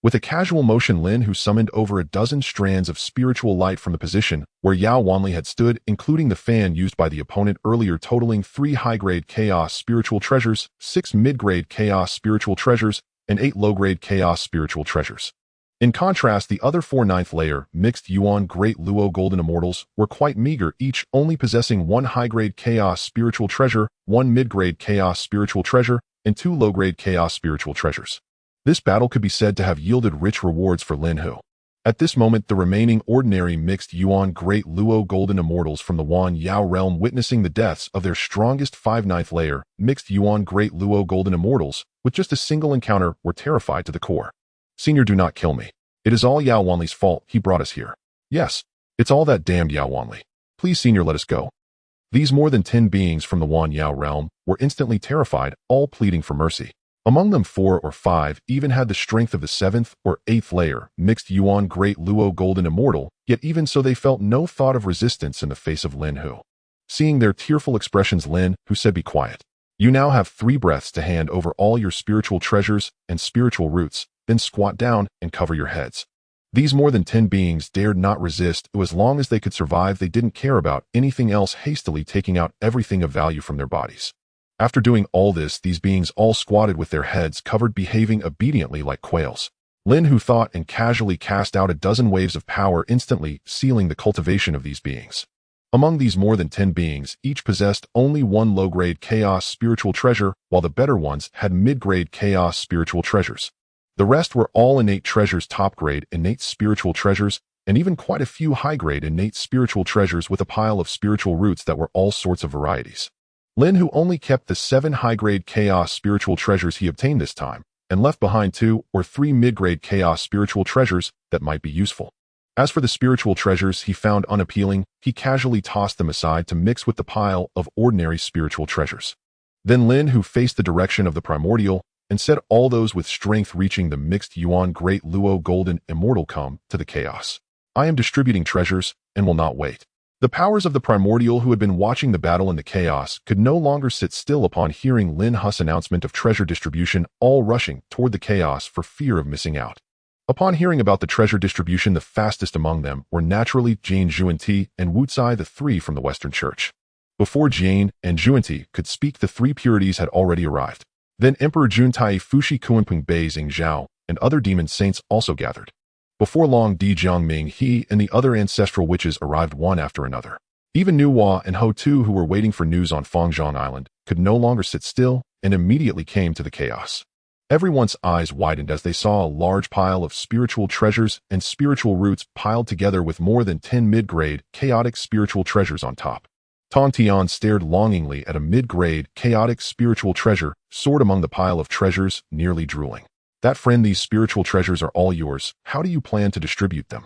With a casual motion, Lin Hu summoned over a dozen strands of spiritual light from the position where Yao Wanli had stood, including the fan used by the opponent earlier, totaling 3 high-grade chaos spiritual treasures, 6 mid-grade chaos spiritual treasures, and 8 low-grade chaos spiritual treasures. In contrast, the other 4 9th layer mixed yuan Great Luo golden immortals were quite meager, each only possessing 1 high-grade chaos spiritual treasure, 1 mid-grade chaos spiritual treasure, and 2 low-grade chaos spiritual treasures. This battle could be said to have yielded rich rewards for Lin Hu. At this moment, the remaining ordinary mixed yuan Great Luo golden immortals from the Wan Yao realm, witnessing the deaths of their strongest 5 9th layer mixed yuan Great Luo golden immortals with just a single encounter, were terrified to the core. "Senior, do not kill me. It is all Yao Wanli's fault. He brought us here." "Yes, it's all that damned Yao Wanli. Please, Senior, let us go." These more than 10 beings from the Wan Yao realm were instantly terrified, all pleading for mercy. Among them, 4 or 5 even had the strength of the 7th or 8th layer mixed yuan Great Luo golden immortal, yet even so they felt no thought of resistance in the face of Lin Hu. Seeing their tearful expressions, Lin Hu said, "Be quiet. You now have 3 breaths to hand over all your spiritual treasures and spiritual roots, then squat down and cover your heads." These more than 10 beings dared not resist. As long as they could survive, they didn't care about anything else, hastily taking out everything of value from their bodies. After doing all this, these beings all squatted with their heads covered, behaving obediently like quails. Lin Hu thought and casually cast out a dozen waves of power, instantly sealing the cultivation of these beings. Among these more than 10 beings, each possessed only 1 low-grade chaos spiritual treasure, while the better ones had mid-grade chaos spiritual treasures. The rest were all innate treasures, top-grade innate spiritual treasures, and even quite a few high-grade innate spiritual treasures, with a pile of spiritual roots that were all sorts of varieties. Lin Hu only kept the 7 high-grade chaos spiritual treasures he obtained this time, and left behind 2 or 3 mid-grade chaos spiritual treasures that might be useful. As for the spiritual treasures he found unappealing, he casually tossed them aside to mix with the pile of ordinary spiritual treasures. Then Lin Hu faced the direction of the primordial and said, "All those with strength reaching the mixed yuan Great Luo golden immortal, come to the chaos. I am distributing treasures and will not wait." The powers of the primordial, who had been watching the battle in the chaos, could no longer sit still upon hearing Lin Hu's announcement of treasure distribution, all rushing toward the chaos for fear of missing out. Upon hearing about the treasure distribution, the fastest among them were naturally Jane Juanti and Wu Tsai, the 3 from the Western Church. Before Jane and Juanti could speak, the 3 purities had already arrived. Then Emperor Juntai Fushi Kuanping Bei Xing Zhao and other demon saints also gathered. Before long, Di Jiangming He and the other ancestral witches arrived one after another. Even Nu Hua and Ho Tu, who were waiting for news on Fangzhong Island, could no longer sit still and immediately came to the chaos. Everyone's eyes widened as they saw a large pile of spiritual treasures and spiritual roots piled together with more than 10 mid-grade, chaotic spiritual treasures on top. Tian stared longingly at a mid-grade, chaotic spiritual treasure stored among the pile of treasures, nearly drooling. That friend, these spiritual treasures are all yours. How do you plan to distribute them?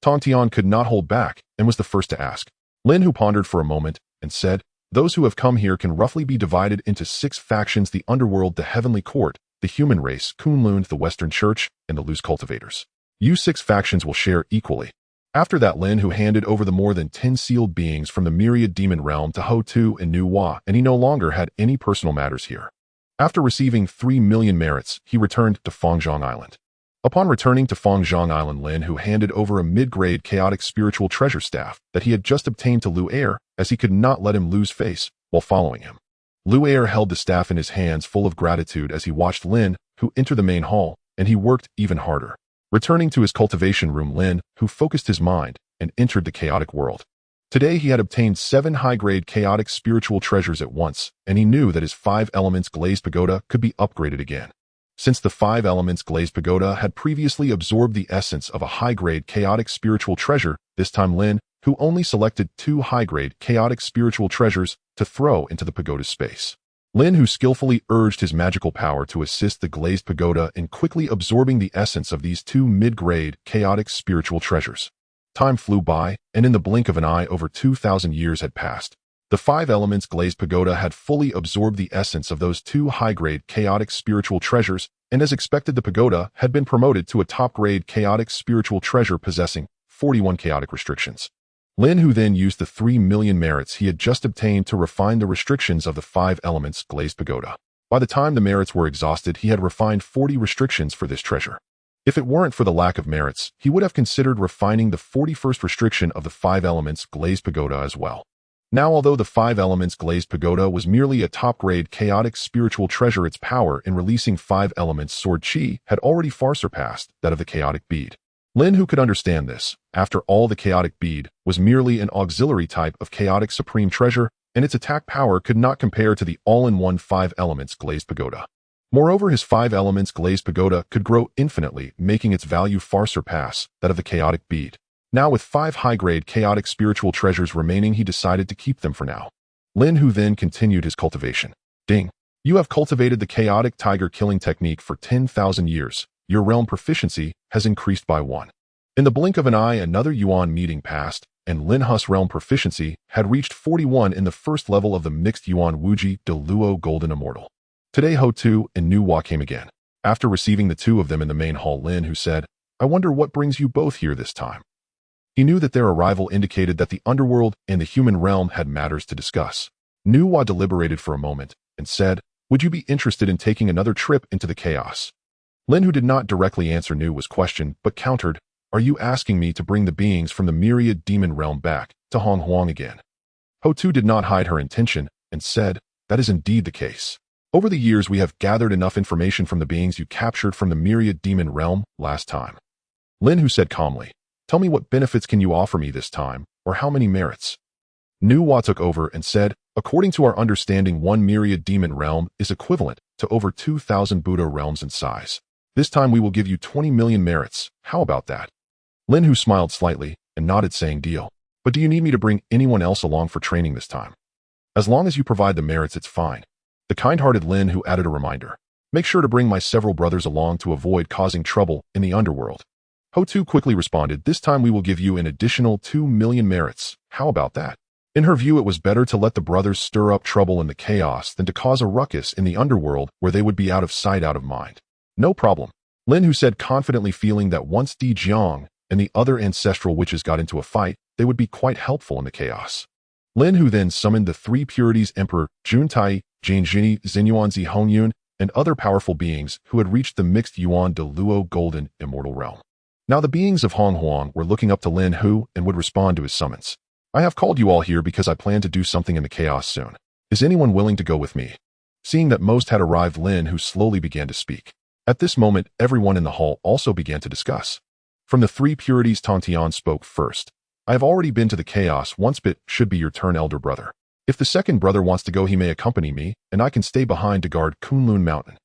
Tian could not hold back and was the first to ask. Lin Hu pondered for a moment and said, those who have come here can roughly be divided into 6 factions: the underworld, the heavenly court, the human race, Kunlun, the Western Church, and the loose cultivators. You 6 factions will share equally. After that, Lin Hu handed over the more than 10 sealed beings from the myriad demon realm to Ho Tu and Nu Hua, and he no longer had any personal matters here. After receiving 3 million merits, he returned to Fangzhong Island. Upon returning to Fangzhong Island, Lin Hu handed over a mid-grade chaotic spiritual treasure staff that he had just obtained to Lu Air, as he could not let him lose face while following him. Lu Air held the staff in his hands, full of gratitude as he watched Lin Hu enter the main hall, and he worked even harder. Returning to his cultivation room, Lin Hu focused his mind and entered the chaotic world. Today he had obtained 7 high-grade chaotic spiritual treasures at once, and he knew that his 5 elements glazed pagoda could be upgraded again. Since the 5 elements glazed pagoda had previously absorbed the essence of a high-grade chaotic spiritual treasure, this time Lin Hu only selected 2 high-grade chaotic spiritual treasures to throw into the pagoda's space. Lin Hu skillfully urged his magical power to assist the glazed pagoda in quickly absorbing the essence of these 2 mid-grade chaotic spiritual treasures. Time flew by, and in the blink of an eye over 2,000 years had passed. The 5 elements glazed pagoda had fully absorbed the essence of those 2 high-grade chaotic spiritual treasures, and as expected, the pagoda had been promoted to a top-grade chaotic spiritual treasure possessing 41 chaotic restrictions. Lin Hu then used the 3 million merits he had just obtained to refine the restrictions of the 5 elements glazed pagoda. By the time the merits were exhausted, he had refined 40 restrictions for this treasure. If it weren't for the lack of merits, he would have considered refining the 41st restriction of the 5 elements glazed pagoda as well. Now, although the 5 elements glazed pagoda was merely a top-grade chaotic spiritual treasure, its power in releasing 5 elements sword chi had already far surpassed that of the chaotic bead. Lin Hu could understand this. After all, the chaotic bead was merely an auxiliary type of chaotic supreme treasure, and its attack power could not compare to the all-in-one 5 elements glazed pagoda. Moreover, his 5 elements glazed pagoda could grow infinitely, making its value far surpass that of the chaotic bead. Now, with 5 high-grade chaotic spiritual treasures remaining, he decided to keep them for now. Lin Hu then continued his cultivation. Ding! You have cultivated the chaotic tiger killing technique for 10,000 years. Your realm proficiency has increased by 1. In the blink of an eye, another Yuan meeting passed, and Lin Hu's realm proficiency had reached 41 in the first level of the mixed Yuan Wuji de Luo Golden Immortal. Today, Ho Tu and Nu Hua came again. After receiving the 2 of them in the main hall, Lin Hu said, I wonder what brings you both here this time. He knew that their arrival indicated that the underworld and the human realm had matters to discuss. Nu Hua deliberated for a moment and said, would you be interested in taking another trip into the chaos? Lin Hu did not directly answer Nu Hua's question, but countered, are you asking me to bring the beings from the myriad demon realm back to Hong Huang again? Ho Tu did not hide her intention and said, that is indeed the case. Over the years, we have gathered enough information from the beings you captured from the myriad demon realm last time. Lin Hu said calmly, tell me, what benefits can you offer me this time, or how many merits? Nu Hua took over and said, according to our understanding, 1 myriad demon realm is equivalent to over 2,000 Buddha realms in size. This time we will give you 20 million merits. How about that? Lin Hu smiled slightly and nodded, saying, deal. But do you need me to bring anyone else along for training this time? As long as you provide the merits, it's fine. The kind-hearted Lin Hu added a reminder. Make sure to bring my several brothers along to avoid causing trouble in the underworld. Ho Tu quickly responded, this time we will give you an additional 2 million merits. How about that? In her view, it was better to let the brothers stir up trouble in the chaos than to cause a ruckus in the underworld where they would be out of sight, out of mind. No problem, Lin Hu said confidently, feeling that once Di Jiang and the other ancestral witches got into a fight, they would be quite helpful in the chaos. Lin Hu then summoned the 3 purities Emperor Jun Tai, Jane Jini, Xinyuanzi Hongyun, and other powerful beings who had reached the mixed Yuan de Luo Golden Immortal Realm. Now the beings of Hong Huang were looking up to Lin Hu and would respond to his summons. I have called you all here because I plan to do something in the chaos soon. Is anyone willing to go with me? Seeing that most had arrived, Lin Hu slowly began to speak. At this moment, everyone in the hall also began to discuss. From the 3 purities, Tian spoke first. I have already been to the chaos once, but should be your turn, elder brother. If the second brother wants to go, he may accompany me, and I can stay behind to guard Kunlun Mountain.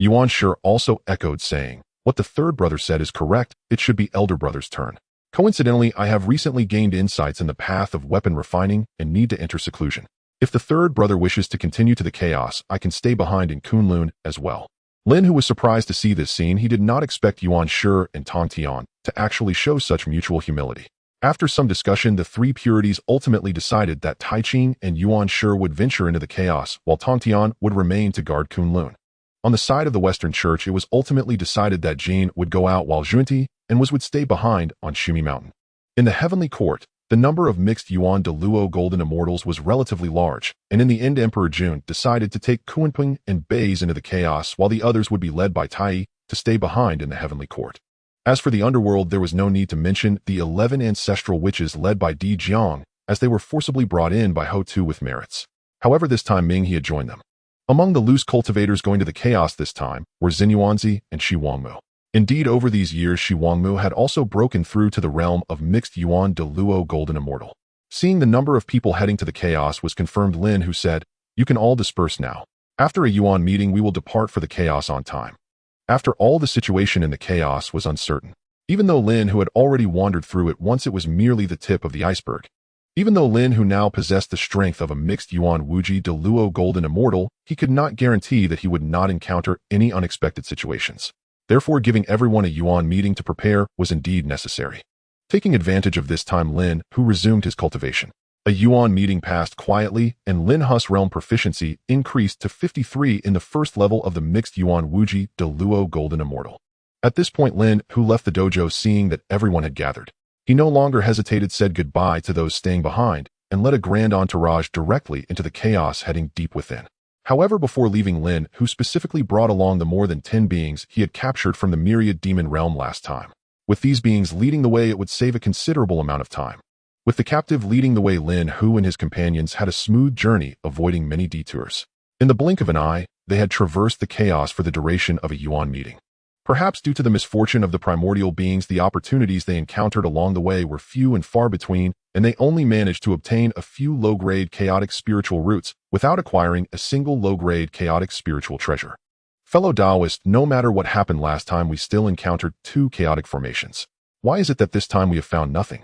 Yuan Shi also echoed, saying, what the third brother said is correct, it should be elder brother's turn. Coincidentally, I have recently gained insights in the path of weapon refining and need to enter seclusion. If the third brother wishes to continue to the chaos, I can stay behind in Kunlun as well. Lin Hu was surprised to see this scene. He did not expect Yuan Shi and Tong Tian to actually show such mutual humility. After some discussion, the three purities ultimately decided that Tai Ching and Yuan Shi would venture into the chaos, while Tong Tian would remain to guard Kunlun. On the side of the Western Church, it was ultimately decided that Jin would go out while Junti and would stay behind on Shumi Mountain. In the Heavenly Court, the number of mixed Yuan de Luo golden immortals was relatively large, and in the end Emperor Jun decided to take Kuanping and Bei's into the chaos while the others would be led by Tai to stay behind in the Heavenly Court. As for the underworld, there was no need to mention the 11 ancestral witches led by Di Jiang, as they were forcibly brought in by Ho Tu with merits. However, this time Ming He had joined them. Among the loose cultivators going to the chaos this time were Xinyuanzi and Shi Wangmu. Indeed, over these years, Shi Wangmu had also broken through to the realm of mixed Yuan de Luo golden immortal. Seeing the number of people heading to the chaos was confirmed, Lin Hu said, "You can all disperse now. After a Yuan meeting, we will depart for the chaos on time." After all, the situation in the chaos was uncertain. Even though Lin Hu had already wandered through it once, it was merely the tip of the iceberg. Even though Lin Hu now possessed the strength of a mixed Yuan Wuji de Luo golden immortal, he could not guarantee that he would not encounter any unexpected situations. Therefore, giving everyone a Yuan meeting to prepare was indeed necessary. Taking advantage of this time, Lin Hu resumed his cultivation. A Yuan meeting passed quietly, and Lin Hu's realm proficiency increased to 53 in the first level of the mixed Yuan Wuji de Luo golden immortal. At this point, Lin Hu left the dojo, seeing that everyone had gathered. He no longer hesitated, said goodbye to those staying behind, and led a grand entourage directly into the chaos, heading deep within. However, before leaving, Lin Hu specifically brought along the more than 10 beings he had captured from the myriad demon realm last time. With these beings leading the way, it would save a considerable amount of time. With the captive leading the way, Lin Hu and his companions had a smooth journey, avoiding many detours. In the blink of an eye, they had traversed the chaos for the duration of a Yuan meeting. Perhaps due to the misfortune of the primordial beings, the opportunities they encountered along the way were few and far between, and they only managed to obtain a few low-grade chaotic spiritual roots without acquiring a single low-grade chaotic spiritual treasure. Fellow Taoist, no matter what happened last time, we still encountered 2 chaotic formations. Why is it that this time we have found nothing?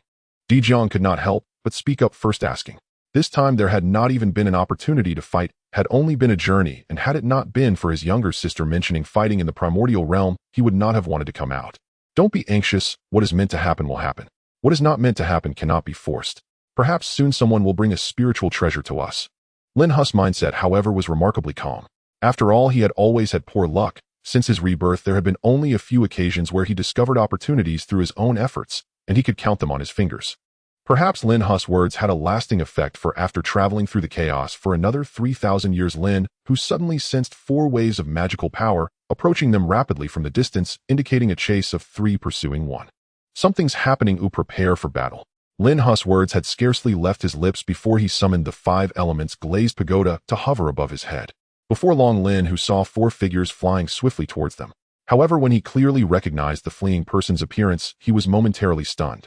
Di Jiang could not help but speak up first, asking. This time there had not even been an opportunity to fight, had only been a journey, and had it not been for his younger sister mentioning fighting in the primordial realm, he would not have wanted to come out. Don't be anxious, what is meant to happen will happen. What is not meant to happen cannot be forced. Perhaps soon someone will bring a spiritual treasure to us. Lin Hu's mindset, however, was remarkably calm. After all, he had always had poor luck. Since his rebirth, there had been only a few occasions where he discovered opportunities through his own efforts, and he could count them on his fingers. Perhaps Lin Hu's words had a lasting effect, for after traveling through the chaos for another 3,000 years, Lin Hu suddenly sensed 4 waves of magical power approaching them rapidly from the distance, indicating a chase of 3 pursuing 1. Something's happening, prepare for battle. Lin Hu's words had scarcely left his lips before he summoned the 5 elements glazed pagoda to hover above his head. Before long, Lin Hu saw 4 figures flying swiftly towards them. However, when he clearly recognized the fleeing person's appearance, he was momentarily stunned.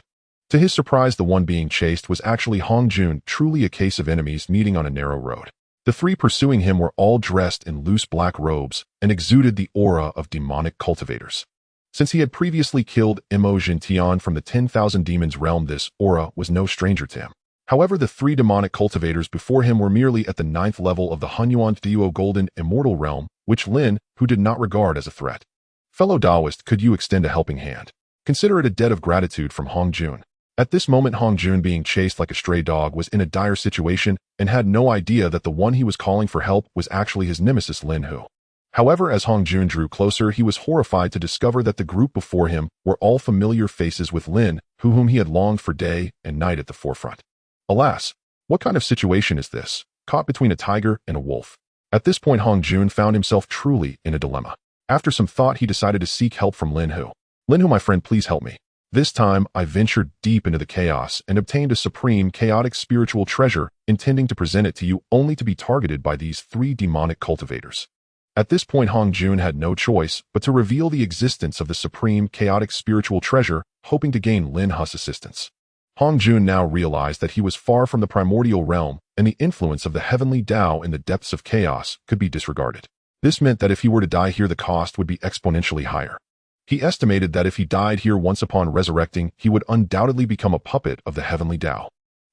To his surprise, the one being chased was actually Hong Jun, truly a case of enemies meeting on a narrow road. The 3 pursuing him were all dressed in loose black robes and exuded the aura of demonic cultivators. Since he had previously killed Mo Jintian from the 10,000 demons realm, this aura was no stranger to him. However, the 3 demonic cultivators before him were merely at the 9th level of the Hunyuan Duo golden immortal realm, which Lin Hu did not regard as a threat. Fellow Taoist, could you extend a helping hand? Consider it a debt of gratitude from Hong Jun. At this moment, Hong Jun, being chased like a stray dog, was in a dire situation and had no idea that the one he was calling for help was actually his nemesis, Lin Hu. However, as Hong Jun drew closer, he was horrified to discover that the group before him were all familiar faces with Lin Hu, whom he had longed for day and night at the forefront. Alas, what kind of situation is this, caught between a tiger and a wolf? At this point, Hong Jun found himself truly in a dilemma. After some thought, he decided to seek help from Lin Hu. Lin Hu, my friend, please help me. This time, I ventured deep into the chaos and obtained a supreme chaotic spiritual treasure, intending to present it to you only to be targeted by these 3 demonic cultivators. At this point, Hong Jun had no choice but to reveal the existence of the supreme chaotic spiritual treasure, hoping to gain Lin Hu's assistance. Hong Jun now realized that he was far from the primordial realm, and the influence of the heavenly Dao in the depths of chaos could be disregarded. This meant that if he were to die here, the cost would be exponentially higher. He estimated that if he died here once upon resurrecting, he would undoubtedly become a puppet of the heavenly Dao.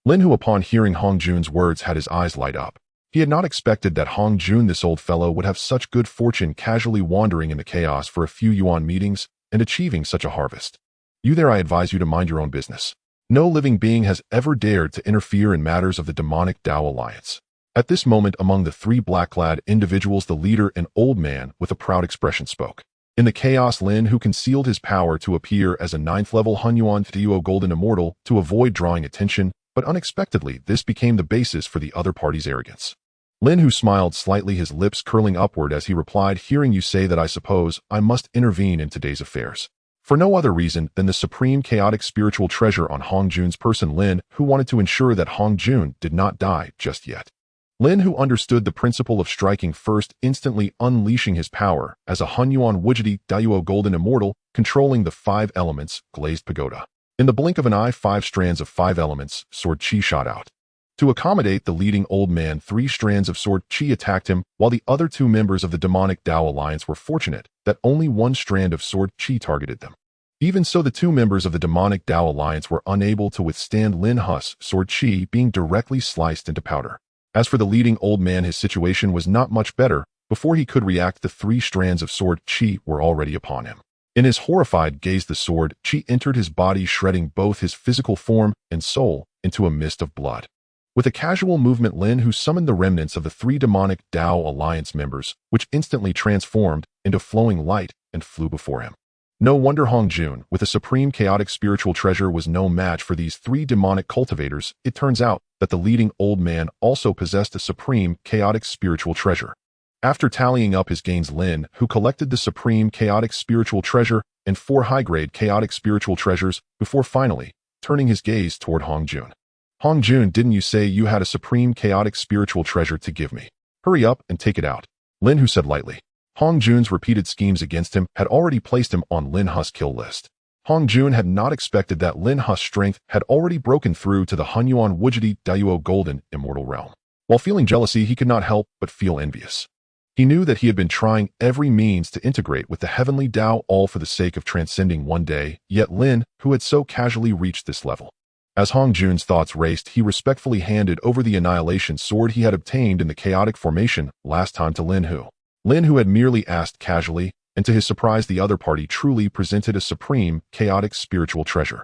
Lin Hu, upon hearing Hong Jun's words, had his eyes light up. He had not expected that Hong Jun, this old fellow, would have such good fortune casually wandering in the chaos for a few yuan meetings and achieving such a harvest. You there, I advise you to mind your own business. No living being has ever dared to interfere in matters of the demonic Dao alliance. At this moment, among the three black-clad individuals, the leader, an old man with a proud expression, spoke. In the chaos, Lin Hu concealed his power to appear as a 9th-level Hunyuan Duo Golden Immortal to avoid drawing attention, but unexpectedly this became the basis for the other party's arrogance. Lin Hu smiled slightly, his lips curling upward as he replied, hearing you say that, I suppose I must intervene in today's affairs. For no other reason than the supreme chaotic spiritual treasure on Hong Jun's person. Lin Hu wanted to ensure that Hong Jun did not die just yet. Lin Hu understood the principle of striking first, instantly unleashing his power as a Hunyuan Wujidi Dao Golden Immortal, controlling the 5 elements, glazed pagoda. In the blink of an eye, 5 strands of 5 elements, sword chi, shot out. To accommodate the leading old man, 3 strands of sword chi attacked him, while the other 2 members of the demonic Dao alliance were fortunate that only 1 strand of sword chi targeted them. Even so, the 2 members of the demonic Dao alliance were unable to withstand Lin Hu's sword chi being directly sliced into powder. As for the leading old man, his situation was not much better. Before he could react, the 3 strands of sword chi were already upon him. In his horrified gaze, the sword chi entered his body, shredding both his physical form and soul into a mist of blood. With a casual movement, Lin Hu summoned the remnants of the 3 demonic Dao alliance members, which instantly transformed into flowing light and flew before him. No wonder Hong Jun, with a supreme chaotic spiritual treasure, was no match for these 3 demonic cultivators. It turns out that the leading old man also possessed a supreme chaotic spiritual treasure. After tallying up his gains, Lin Hu collected the supreme chaotic spiritual treasure and 4 high-grade chaotic spiritual treasures before finally turning his gaze toward Hong Jun. Hong Jun, didn't you say you had a supreme chaotic spiritual treasure to give me? Hurry up and take it out, Lin Hu said lightly. Hong Jun's repeated schemes against him had already placed him on Lin Hu's kill list. Hong Jun had not expected that Lin Hu's strength had already broken through to the Hunyuan Wujidi Dao Golden Immortal realm. While feeling jealousy, he could not help but feel envious. He knew that he had been trying every means to integrate with the heavenly Dao, all for the sake of transcending one day, yet Lin Hu had so casually reached this level. As Hong Jun's thoughts raced, he respectfully handed over the annihilation sword he had obtained in the chaotic formation last time to Lin Hu. Lin Hu had merely asked casually, and to his surprise the other party truly presented a supreme chaotic spiritual treasure.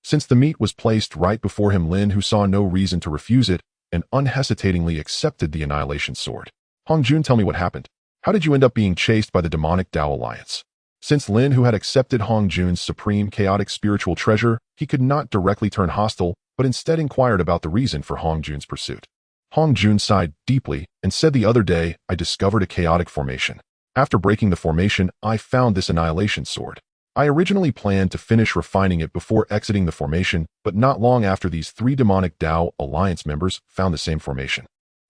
Since the meat was placed right before him, Lin Hu saw no reason to refuse it and unhesitatingly accepted the annihilation sword. Hong Jun, tell me what happened. How did you end up being chased by the demonic Dao alliance? Since Lin Hu had accepted Hong Jun's supreme chaotic spiritual treasure, he could not directly turn hostile, but instead inquired about the reason for Hong Jun's pursuit. Hong Jun sighed deeply and said, the other day, I discovered a chaotic formation. After breaking the formation, I found this annihilation sword. I originally planned to finish refining it before exiting the formation, but not long after, these 3 demonic Dao alliance members found the same formation.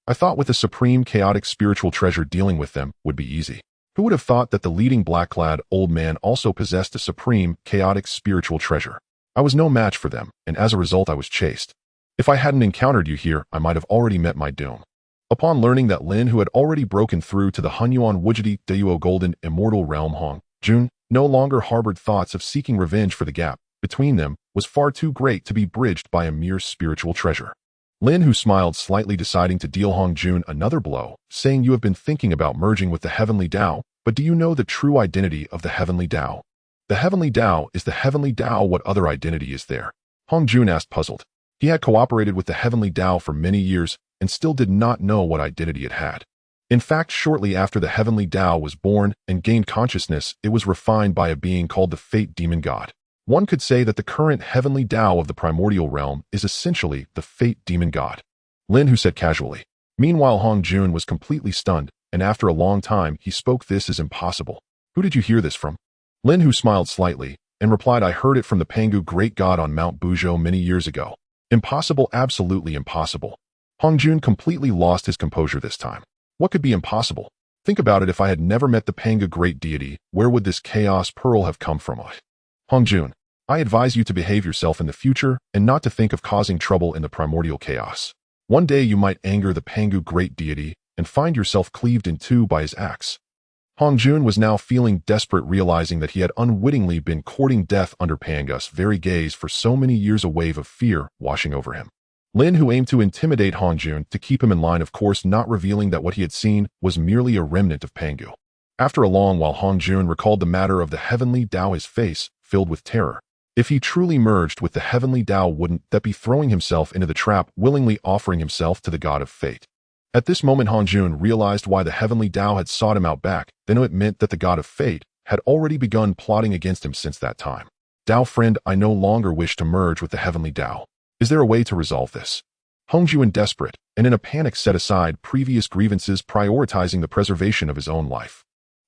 I thought with a supreme chaotic spiritual treasure, dealing with them would be easy. Who would have thought that the leading black-clad old man also possessed a supreme chaotic spiritual treasure? I was no match for them, and as a result I was chased. If I hadn't encountered you here, I might have already met my doom. Upon learning that Lin Hu had already broken through to the Hunyuan Wujidi Dao Golden Immortal realm, Hong Jun no longer harbored thoughts of seeking revenge, for the gap between them was far too great to be bridged by a mere spiritual treasure. Lin Hu smiled slightly, deciding to deal Hong Jun another blow, saying, you have been thinking about merging with the heavenly Dao, but do you know the true identity of the heavenly Dao? The heavenly Dao is the heavenly Dao. What other identity is there? Hong Jun asked, puzzled. He had cooperated with the heavenly Dao for many years and still did not know what identity it had. In fact, shortly after the heavenly Dao was born and gained consciousness, it was refined by a being called the Fate Demon God. One could say that the current heavenly Dao of the primordial realm is essentially the Fate Demon God, Lin Hu said casually. Meanwhile, Hong Jun was completely stunned, and after a long time he spoke, this is impossible. Who did you hear this from? Lin Hu smiled slightly and replied, I heard it from the Pangu great god on Mount Buzhou many years ago. Impossible, absolutely impossible. Hong Jun completely lost his composure this time. What could be impossible? Think about it, if I had never met the Pangu great deity, where would this chaos pearl have come from? Hong Jun, I advise you to behave yourself in the future and not to think of causing trouble in the primordial chaos. One day you might anger the Pangu great deity and find yourself cleaved in 2 by his axe. Hongjun was now feeling desperate, realizing that he had unwittingly been courting death under Pangu's very gaze for so many years, a wave of fear washing over him. Lin Hu aimed to intimidate Hongjun to keep him in line, of course not revealing that what he had seen was merely a remnant of Pangu. After a long while, Hongjun recalled the matter of the heavenly Dao, his face filled with terror. If he truly merged with the heavenly Dao, wouldn't that be throwing himself into the trap, willingly offering himself to the god of fate? At this moment, Hongjun realized why the heavenly Dao had sought him out back. Then it meant that the god of fate had already begun plotting against him since that time. Dao friend, I no longer wish to merge with the heavenly Dao. Is there a way to resolve this? Hongjun, desperate and in a panic, set aside previous grievances, prioritizing the preservation of his own life.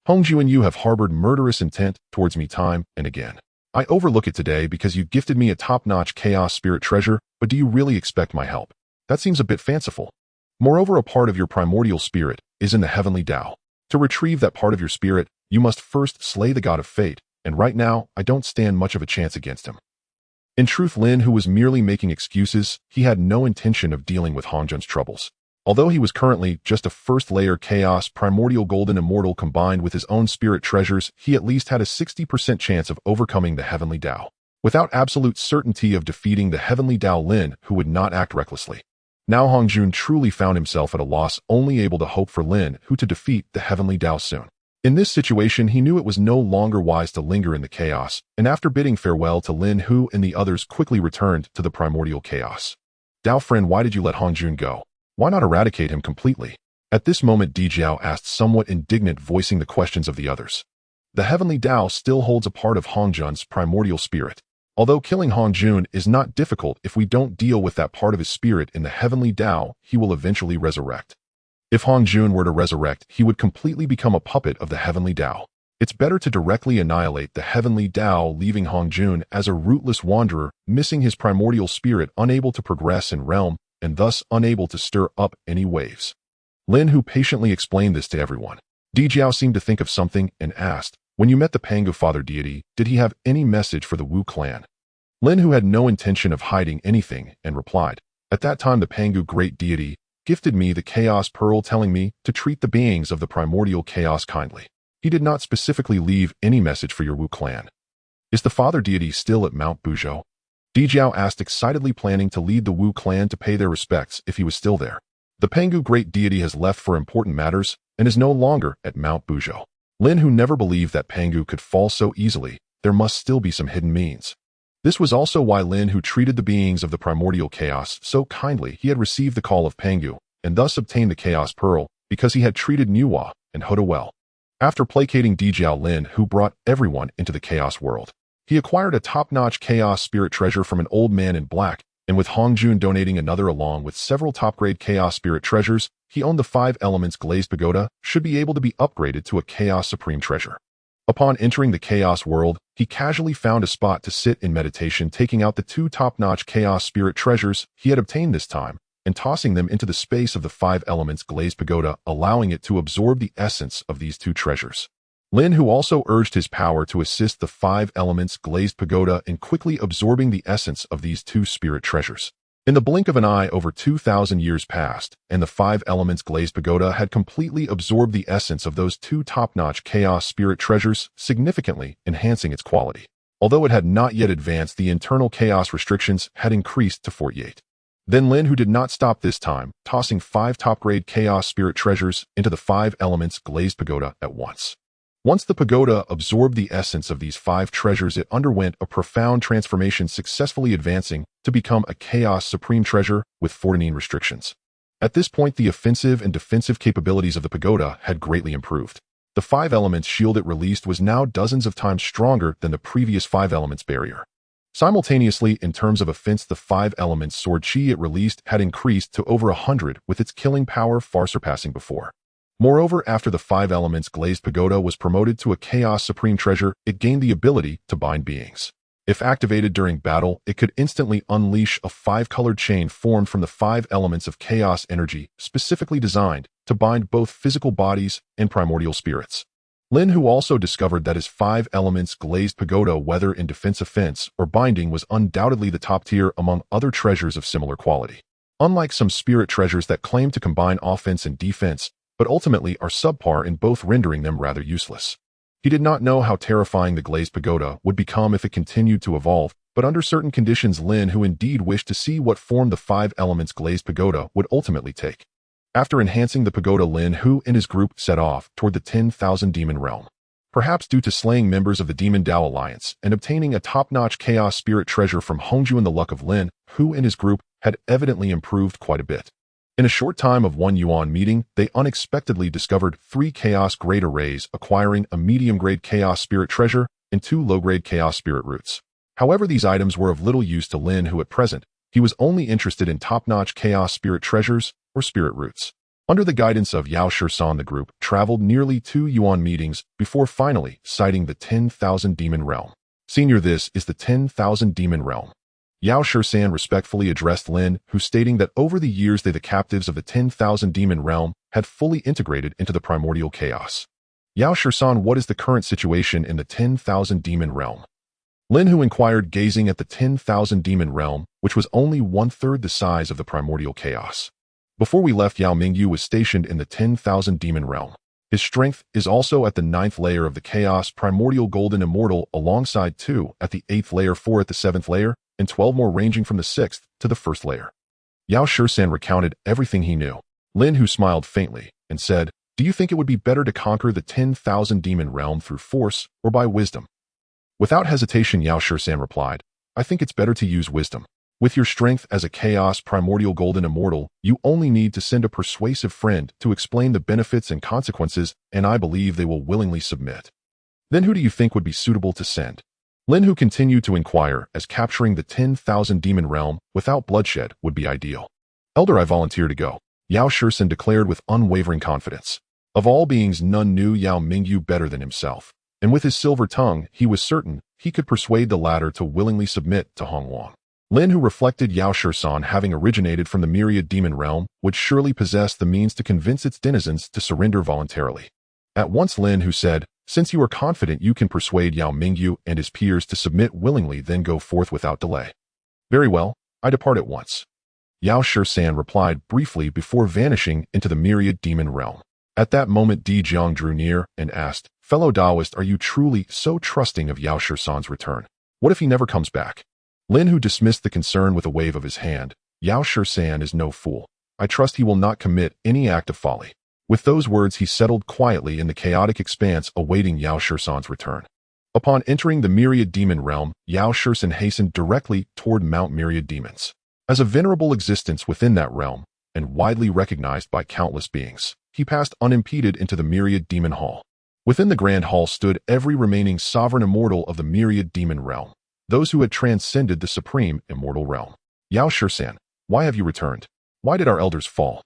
Hongjun, you have harbored murderous intent towards me time and again. I overlook it today because you gifted me a top-notch chaos spirit treasure, but do you really expect my help? That seems a bit fanciful. Moreover, a part of your primordial spirit is in the heavenly Dao. To retrieve that part of your spirit, you must first slay the god of fate, and right now, I don't stand much of a chance against him. In truth, Lin Hu was merely making excuses. He had no intention of dealing with Hongjun's troubles. Although he was currently just a first-layer chaos primordial golden immortal combined with his own spirit treasures, he at least had a 60% chance of overcoming the heavenly Dao. Without absolute certainty of defeating the heavenly Dao, Lin Hu would not act recklessly. Now Hongjun truly found himself at a loss, only able to hope for Lin Hu to defeat the heavenly Dao soon. In this situation, he knew it was no longer wise to linger in the chaos, and after bidding farewell to Lin Hu and the others, quickly returned to the primordial chaos. Dao friend, why did you let Hongjun go? Why not eradicate him completely? At this moment, Dijiao asked, somewhat indignant, voicing the questions of the others. The heavenly Dao still holds a part of Hongjun's primordial spirit. Although killing Hongjun is not difficult, if we don't deal with that part of his spirit in the heavenly Dao, he will eventually resurrect. If Hongjun were to resurrect, he would completely become a puppet of the heavenly Dao. It's better to directly annihilate the heavenly Dao, leaving Hongjun as a rootless wanderer, missing his primordial spirit, unable to progress in realm, and thus unable to stir up any waves. Lin Hu patiently explained this to everyone. Dijiao seemed to think of something and asked, when you met the Pangu father deity, did he have any message for the Wu clan? Lin Hu had no intention of hiding anything and replied, at that time the Pangu great deity gifted me the chaos pearl, telling me to treat the beings of the primordial chaos kindly. He did not specifically leave any message for your Wu clan. Is the father deity still at Mount Buzhou? Dijiao asked, excitedly planning to lead the Wu clan to pay their respects if he was still there. The Pangu great deity has left for important matters and is no longer at Mount Buzhou. Lin Hu never believed that Pangu could fall so easily. There must still be some hidden means. This was also why Lin Hu treated the beings of the primordial chaos so kindly. He had received the call of Pangu and thus obtained the chaos pearl because he had treated Nuwa and Hoda well. After placating Dijiao, Lin Hu brought everyone into the chaos world. He acquired a top-notch chaos spirit treasure from an old man in black, and with Hongjun donating another along with several top-grade chaos spirit treasures, he owned the 5 elements glazed pagoda, should be able to be upgraded to a chaos supreme treasure. Upon entering the chaos world, he casually found a spot to sit in meditation, taking out the 2 top-notch chaos spirit treasures he had obtained this time, and tossing them into the space of the 5 elements glazed pagoda, allowing it to absorb the essence of these 2 treasures. Lin Hu also urged his power to assist the 5 elements glazed pagoda in quickly absorbing the essence of these 2 spirit treasures. In the blink of an eye, over 2,000 years passed, and the 5 elements glazed pagoda had completely absorbed the essence of those 2 top-notch chaos spirit treasures, significantly enhancing its quality. Although it had not yet advanced, the internal chaos restrictions had increased to 48. Then Lin Hu did not stop this time, tossing 5 top-grade chaos spirit treasures into the 5 elements glazed pagoda at once. Once the pagoda absorbed the essence of these 5 treasures, it underwent a profound transformation, successfully advancing to become a chaos supreme treasure with 49 restrictions. At this point, the offensive and defensive capabilities of the pagoda had greatly improved. The 5 elements shield it released was now dozens of times stronger than the previous 5 elements barrier. Simultaneously, in terms of offense, the 5 elements sword chi it released had increased to over 100, with its killing power far surpassing before. Moreover, after the 5 elements glazed pagoda was promoted to a chaos supreme treasure, it gained the ability to bind beings. If activated during battle, it could instantly unleash a 5-colored chain formed from the 5 elements of chaos energy, specifically designed to bind both physical bodies and primordial spirits. Lin Hu also discovered that his 5 elements glazed pagoda, whether in defense, offense, or binding, was undoubtedly the top tier among other treasures of similar quality. Unlike some spirit treasures that claim to combine offense and defense, but ultimately are subpar in both, rendering them rather useless. He did not know how terrifying the glazed pagoda would become if it continued to evolve, but under certain conditions Lin Hu indeed wished to see what form the 5 elements glazed pagoda would ultimately take. After enhancing the pagoda, Lin Hu and his group set off toward the 10,000 demon realm. Perhaps due to slaying members of the Demon Dao Alliance and obtaining a top-notch chaos spirit treasure from Hongju, and the luck of Lin Hu and his group had evidently improved quite a bit. In a short time of one yuan meeting, they unexpectedly discovered 3 chaos grade arrays, acquiring a medium-grade chaos spirit treasure and 2 low-grade chaos spirit roots. However, these items were of little use to Lin Hu at present. He was only interested in top-notch chaos spirit treasures or spirit roots. Under the guidance of Yao Shisan, the group traveled nearly 2 yuan meetings before finally sighting the 10,000 demon realm. Senior, this is the 10,000 demon realm. Yao Shisan respectfully addressed Lin Hu, stating that over the years they, the captives of the 10,000 demon realm, had fully integrated into the Primordial Chaos. Yao Shisan, what is the current situation in the 10,000 demon realm? Lin Hu inquired, gazing at the 10,000 demon realm, which was only 1/3 the size of the Primordial Chaos. Before we left, Yao Mingyu was stationed in the 10,000 demon realm. His strength is also at the 9th layer of the Chaos Primordial Golden Immortal, alongside 2 at the 8th layer, 4 at the 7th layer, and 12 more ranging from the 6th to the 1st layer. Yao Shisan recounted everything he knew. Lin Hu smiled faintly and said, "Do you think it would be better to conquer the 10,000 demon realm through force or by wisdom?" Without hesitation, Yao Shisan replied, "I think it's better to use wisdom. With your strength as a Chaos Primordial Golden Immortal, you only need to send a persuasive friend to explain the benefits and consequences, and I believe they will willingly submit." "Then who do you think would be suitable to send?" Lin Hu continued to inquire, as capturing the 10,000 demon realm without bloodshed would be ideal. "Elder, I volunteer to go," Yao Shisan declared with unwavering confidence. Of all beings, none knew Yao Mingyu better than himself, and with his silver tongue, he was certain he could persuade the latter to willingly submit to Hongwang. Lin Hu reflected, Yao Shisan, having originated from the myriad demon realm, would surely possess the means to convince its denizens to surrender voluntarily. At once Lin Hu said, "Since you are confident you can persuade Yao Mingyu and his peers to submit willingly, then go forth without delay." "Very well, I depart at once," Yao Shisan replied briefly before vanishing into the myriad demon realm. At that moment, Di Jiang drew near and asked, "Fellow Taoist, are you truly so trusting of Yao Shisan's return? What if he never comes back?" Lin Hu dismissed the concern with a wave of his hand. "Yao Shisan is no fool. I trust he will not commit any act of folly." With those words, he settled quietly in the chaotic expanse, awaiting Yao Shisan's return. Upon entering the myriad demon realm, Yao Shisan hastened directly toward Mount Myriad Demons. As a venerable existence within that realm, and widely recognized by countless beings, he passed unimpeded into the myriad demon hall. Within the grand hall stood every remaining sovereign immortal of the myriad demon realm, those who had transcended the supreme immortal realm. "Yao Shisan, why have you returned? Why did our elders fall?"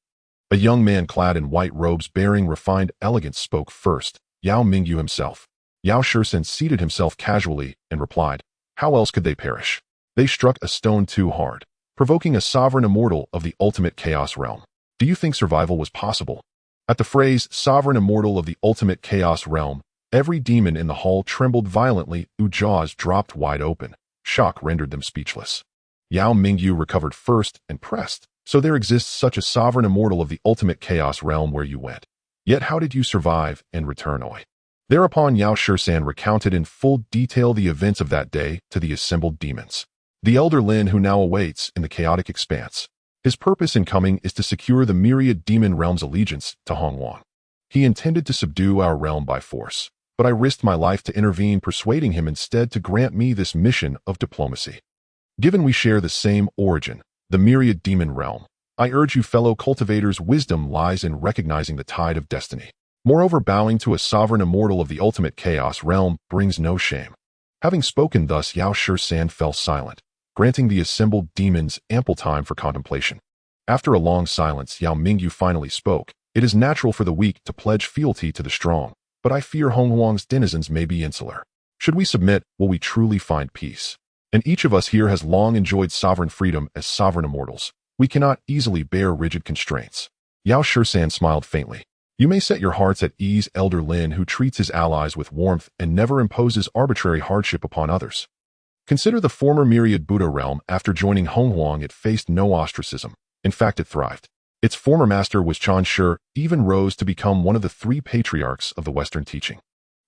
A young man clad in white robes bearing refined elegance spoke first, Yao Mingyu himself. Yao Shisan seated himself casually and replied, "How else could they perish? They struck a stone too hard, provoking a sovereign immortal of the ultimate chaos realm. Do you think survival was possible?" At the phrase, "sovereign immortal of the ultimate chaos realm," every demon in the hall trembled violently, whose jaws dropped wide open. Shock rendered them speechless. Yao Mingyu recovered first and pressed, "So there exists such a sovereign immortal of the ultimate chaos realm where you went. Yet how did you survive and return, Oi?" Thereupon Yao Shisan recounted in full detail the events of that day to the assembled demons. The elder Lin, who now awaits in the chaotic expanse. His purpose in coming is to secure the myriad demon realm's allegiance to Hongwang. He intended to subdue our realm by force, but I risked my life to intervene, persuading him instead to grant me this mission of diplomacy. Given we share the same origin, the myriad demon realm, I urge you fellow cultivators, wisdom lies in recognizing the tide of destiny. Moreover, bowing to a sovereign immortal of the ultimate chaos realm brings no shame. Having spoken thus, Yao Shisan fell silent, granting the assembled demons ample time for contemplation. After a long silence, Yao Mingyu finally spoke. "It is natural for the weak to pledge fealty to the strong, but I fear Hongwang's denizens may be insular. Should we submit, will we truly find peace? And each of us here has long enjoyed sovereign freedom as sovereign immortals. We cannot easily bear rigid constraints." Yao Shisan smiled faintly. "You may set your hearts at ease, Elder Lin, who treats his allies with warmth and never imposes arbitrary hardship upon others. Consider the former myriad Buddha realm. After joining Hongwang, it faced no ostracism. In fact, it thrived. Its former master was Chan Shi, even rose to become one of the three patriarchs of the Western teaching.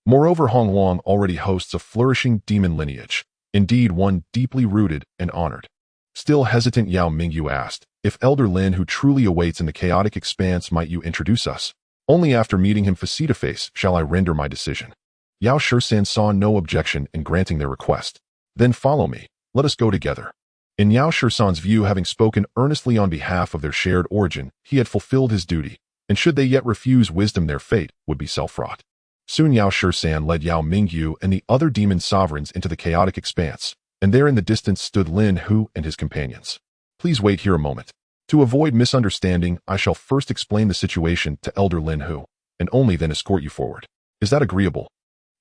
Moreover, Hongwang already hosts a flourishing demon lineage, indeed one deeply rooted and honored. Still hesitant, Yao Mingyu asked, if Elder Lin Hu truly awaits in the chaotic expanse, might you introduce us? Only after meeting him face-to-face shall I render my decision. Yao Shisan saw no objection in granting their request. Then follow me, let us go together. In Yao Shisan's view, having spoken earnestly on behalf of their shared origin, he had fulfilled his duty, and should they yet refuse wisdom, their fate would be self-wrought. Soon Yao Shisan led Yao Mingyu and the other demon sovereigns into the chaotic expanse, and there in the distance stood Lin Hu and his companions. Please wait here a moment. To avoid misunderstanding, I shall first explain the situation to Elder Lin Hu, and only then escort you forward. Is that agreeable?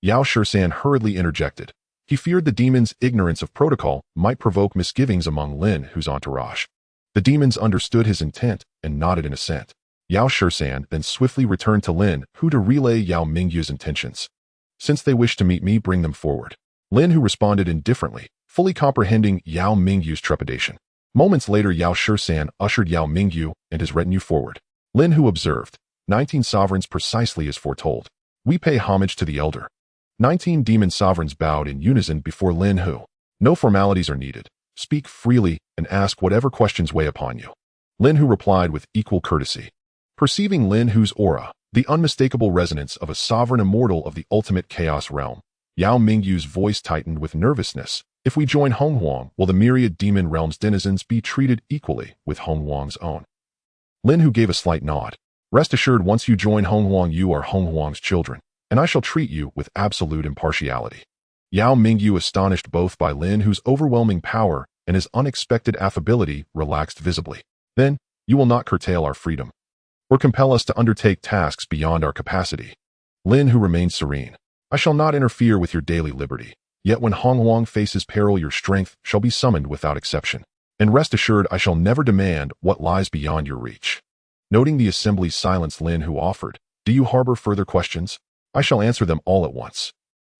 Yao Shisan hurriedly interjected. He feared the demon's ignorance of protocol might provoke misgivings among Lin Hu's entourage. The demons understood his intent and nodded in assent. Yao Shisan then swiftly returned to Lin Hu to relay Yao Mingyu's intentions. Since they wish to meet me, bring them forward. Lin Hu responded indifferently, fully comprehending Yao Mingyu's trepidation. Moments later, Yao Shisan ushered Yao Mingyu and his retinue forward. Lin Hu observed, 19 sovereigns precisely as foretold. We pay homage to the elder. 19 demon sovereigns bowed in unison before Lin Hu. No formalities are needed. Speak freely and ask whatever questions weigh upon you. Lin Hu replied with equal courtesy. Perceiving Lin Hu's aura, the unmistakable resonance of a sovereign immortal of the ultimate chaos realm, Yao Mingyu's voice tightened with nervousness. If we join Hongwang, will the myriad demon realm's denizens be treated equally with Hongwang's own? Lin Hu gave a slight nod. Rest assured, once you join Hongwang, you are Hongwang's children, and I shall treat you with absolute impartiality. Yao Mingyu, astonished both by Lin Hu's overwhelming power and his unexpected affability, relaxed visibly. Then, you will not curtail our freedom or compel us to undertake tasks beyond our capacity. Lin Hu remained serene. I shall not interfere with your daily liberty. Yet when Hongwang faces peril, your strength shall be summoned without exception. And rest assured, I shall never demand what lies beyond your reach. Noting the assembly's silence, Lin Hu offered, do you harbor further questions? I shall answer them all at once.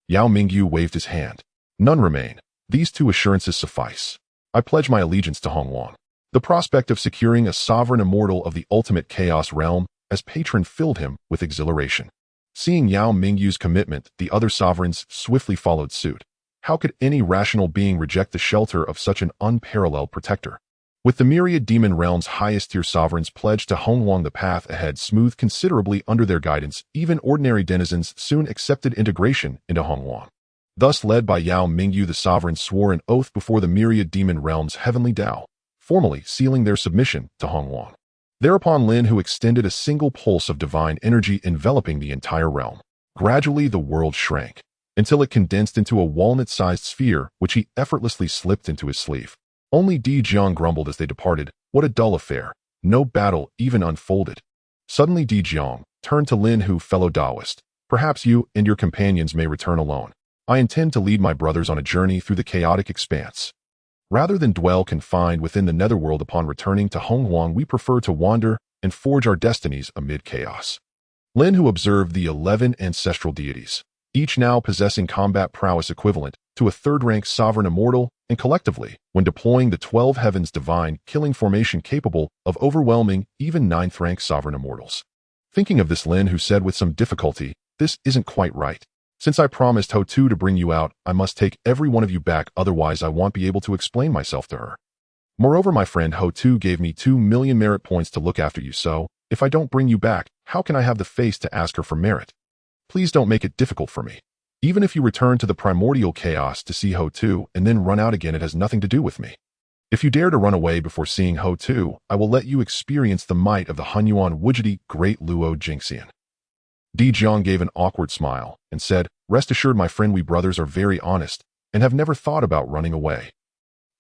Yao Mingyu waved his hand. None remain. These two assurances suffice. I pledge my allegiance to Hongwang. The prospect of securing a sovereign immortal of the ultimate chaos realm as patron filled him with exhilaration. Seeing Yao Mingyu's commitment, the other sovereigns swiftly followed suit. How could any rational being reject the shelter of such an unparalleled protector? With the myriad demon realm's highest-tier sovereigns pledged to Hongwang, the path ahead smoothed considerably under their guidance. Even ordinary denizens soon accepted integration into Hongwang. Thus, led by Yao Mingyu, the sovereigns swore an oath before the myriad demon realm's heavenly Dao, formally sealing their submission to Hongwang. Thereupon Lin Hu extended a single pulse of divine energy enveloping the entire realm. Gradually the world shrank, until it condensed into a walnut-sized sphere which he effortlessly slipped into his sleeve. Only Di Jiang grumbled as they departed, what a dull affair, no battle even unfolded. Suddenly Di Jiang turned to Lin Hu, fellow Taoist. Perhaps you and your companions may return alone. I intend to lead my brothers on a journey through the chaotic expanse. Rather than dwell confined within the netherworld, upon returning to Hongwang, we prefer to wander and forge our destinies amid chaos. Lin Hu observed the 11 ancestral deities, each now possessing combat prowess equivalent to a third-rank sovereign immortal, and collectively, when deploying the 12 heavens, divine killing formation capable of overwhelming even 9th-rank sovereign immortals. Thinking of this, Lin Hu said with some difficulty, this isn't quite right. Since I promised Ho Tu to bring you out, I must take every one of you back, otherwise I won't be able to explain myself to her. Moreover, my friend Ho Tu gave me 2 million merit points to look after you, so if I don't bring you back, how can I have the face to ask her for merit? Please don't make it difficult for me. Even if you return to the Primordial Chaos to see Ho Tu and then run out again, it has nothing to do with me. If you dare to run away before seeing Ho Tu, I will let you experience the might of the Hunyuan Wujidi Great Luo Jingxian. Di Jiang gave an awkward smile and said, rest assured, my friend, we brothers are very honest and have never thought about running away.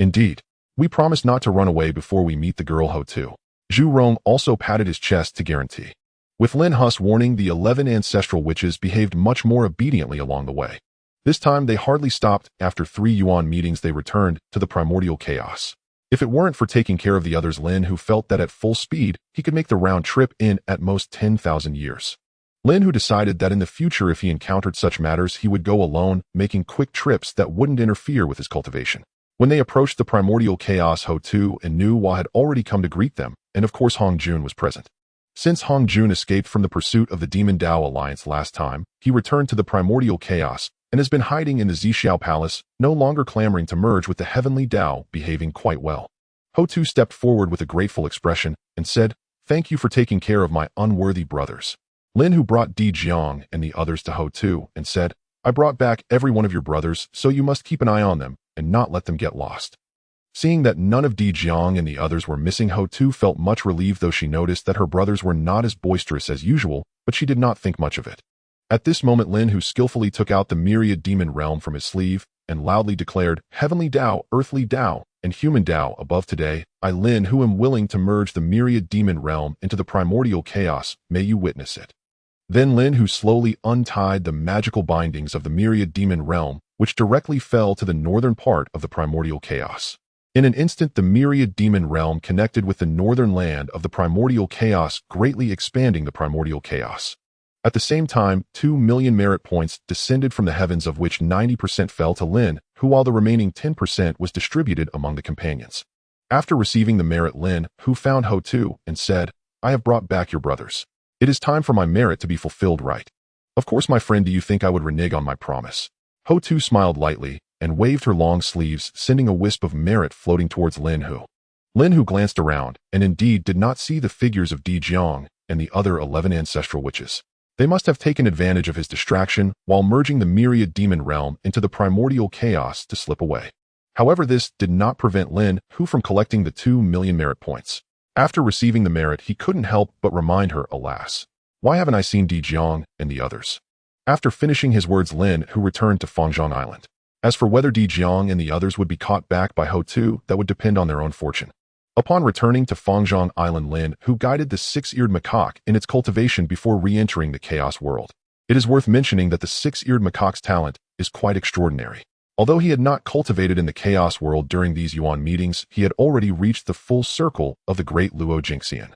Indeed, we promise not to run away before we meet the girl Ho Tu. Zhu Rong also patted his chest to guarantee. With Lin Hu's warning, the 11 ancestral witches behaved much more obediently along the way. This time they hardly stopped. After 3 yuan meetings, they returned to the Primordial Chaos. If it weren't for taking care of the others, Lin Hu felt that at full speed, he could make the round trip in at most 10,000 years. Lin Hu decided that in the future, if he encountered such matters, he would go alone, making quick trips that wouldn't interfere with his cultivation. When they approached the Primordial Chaos, Ho Tu and Nu Wa had already come to greet them, and of course Hong Jun was present. Since Hong Jun escaped from the pursuit of the Demon Dao Alliance last time, he returned to the Primordial Chaos and has been hiding in the Zixiao Palace, no longer clamoring to merge with the Heavenly Dao, behaving quite well. Ho-Tu stepped forward with a grateful expression and said, "Thank you for taking care of my unworthy brothers." Lin Hu brought Di Jiang and the others to Ho-Tu and said, "I brought back every one of your brothers, so you must keep an eye on them and not let them get lost." Seeing that none of Di Jiang and the others were missing, Ho-Tu felt much relieved, though she noticed that her brothers were not as boisterous as usual, but she did not think much of it. At this moment, Lin Hu skillfully took out the myriad demon realm from his sleeve and loudly declared, "Heavenly Dao, Earthly Dao, and Human Dao above today, I, Lin Hu, am willing to merge the myriad demon realm into the Primordial Chaos. May you witness it." Then Lin Hu slowly untied the magical bindings of the myriad demon realm, which directly fell to the northern part of the Primordial Chaos. In an instant, the myriad demon realm connected with the northern land of the Primordial Chaos, greatly expanding the Primordial Chaos. At the same time, 2 million merit points descended from the heavens, of which 90% fell to Lin Hu, while the remaining 10% was distributed among the companions. After receiving the merit, Lin Hu found Ho-Tu and said, "I have brought back your brothers. It is time for my merit to be fulfilled, right? Of course, my friend, do you think I would renege on my promise?" Ho-Tu smiled lightly and waved her long sleeves, sending a wisp of merit floating towards Lin Hu. Lin Hu glanced around and indeed did not see the figures of Di Jiang and the other 11 ancestral witches. They must have taken advantage of his distraction while merging the myriad demon realm into the Primordial Chaos to slip away. However, this did not prevent Lin Hu from collecting the 2 million merit points. After receiving the merit, he couldn't help but remind her, "Alas, why haven't I seen Di Jiang and the others?" After finishing his words, Lin Hu returned to Fangzhong Island. As for whether Di Jiang and the others would be caught back by Ho-Tu, that would depend on their own fortune. Upon returning to Fangzhong Island, Lin Hu guided the 6-eared macaque in its cultivation before re-entering the Chaos world. It is worth mentioning that the 6-eared macaque's talent is quite extraordinary. Although he had not cultivated in the Chaos world during these Yuan meetings, he had already reached the full circle of the Great Luo Jingxian.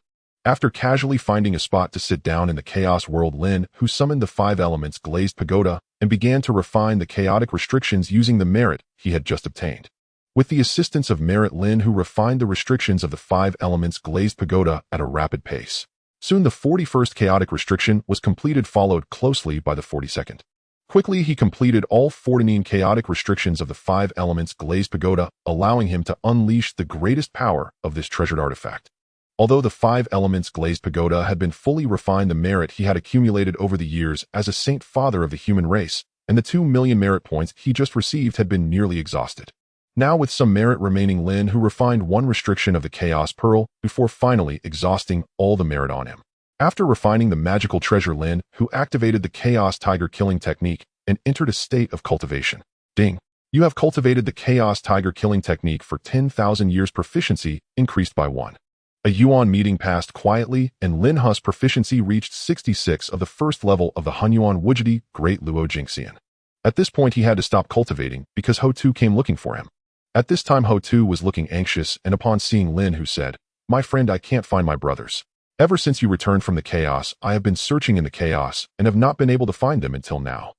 After casually finding a spot to sit down in the Chaos world, Lin Hu summoned the 5 elements glazed pagoda and began to refine the chaotic restrictions using the merit he had just obtained. With the assistance of merit, Lin Hu refined the restrictions of the 5 elements glazed pagoda at a rapid pace. Soon the 41st chaotic restriction was completed, followed closely by the 42nd. Quickly, he completed all 14 chaotic restrictions of the 5 elements glazed pagoda, allowing him to unleash the greatest power of this treasured artifact. Although the 5 elements glazed pagoda had been fully refined, the merit he had accumulated over the years as a saint father of the human race, and the 2 million merit points he just received had been nearly exhausted. Now, with some merit remaining, Lin Hu refined 1 restriction of the Chaos Pearl before finally exhausting all the merit on him. After refining the magical treasure, Lin Hu activated the Chaos Tiger killing technique and entered a state of cultivation. Ding! You have cultivated the Chaos Tiger killing technique for 10,000 years. Proficiency increased by 1. A Yuan meeting passed quietly, and Lin Hu's proficiency reached 66 of the first level of the Hunyuan Wujidi Great Luo Jingxian. At this point, he had to stop cultivating because Ho-Tu came looking for him. At this time, Ho-Tu was looking anxious, and upon seeing Lin Hu said, "My friend, I can't find my brothers. Ever since you returned from the chaos, I have been searching in the chaos and have not been able to find them until now."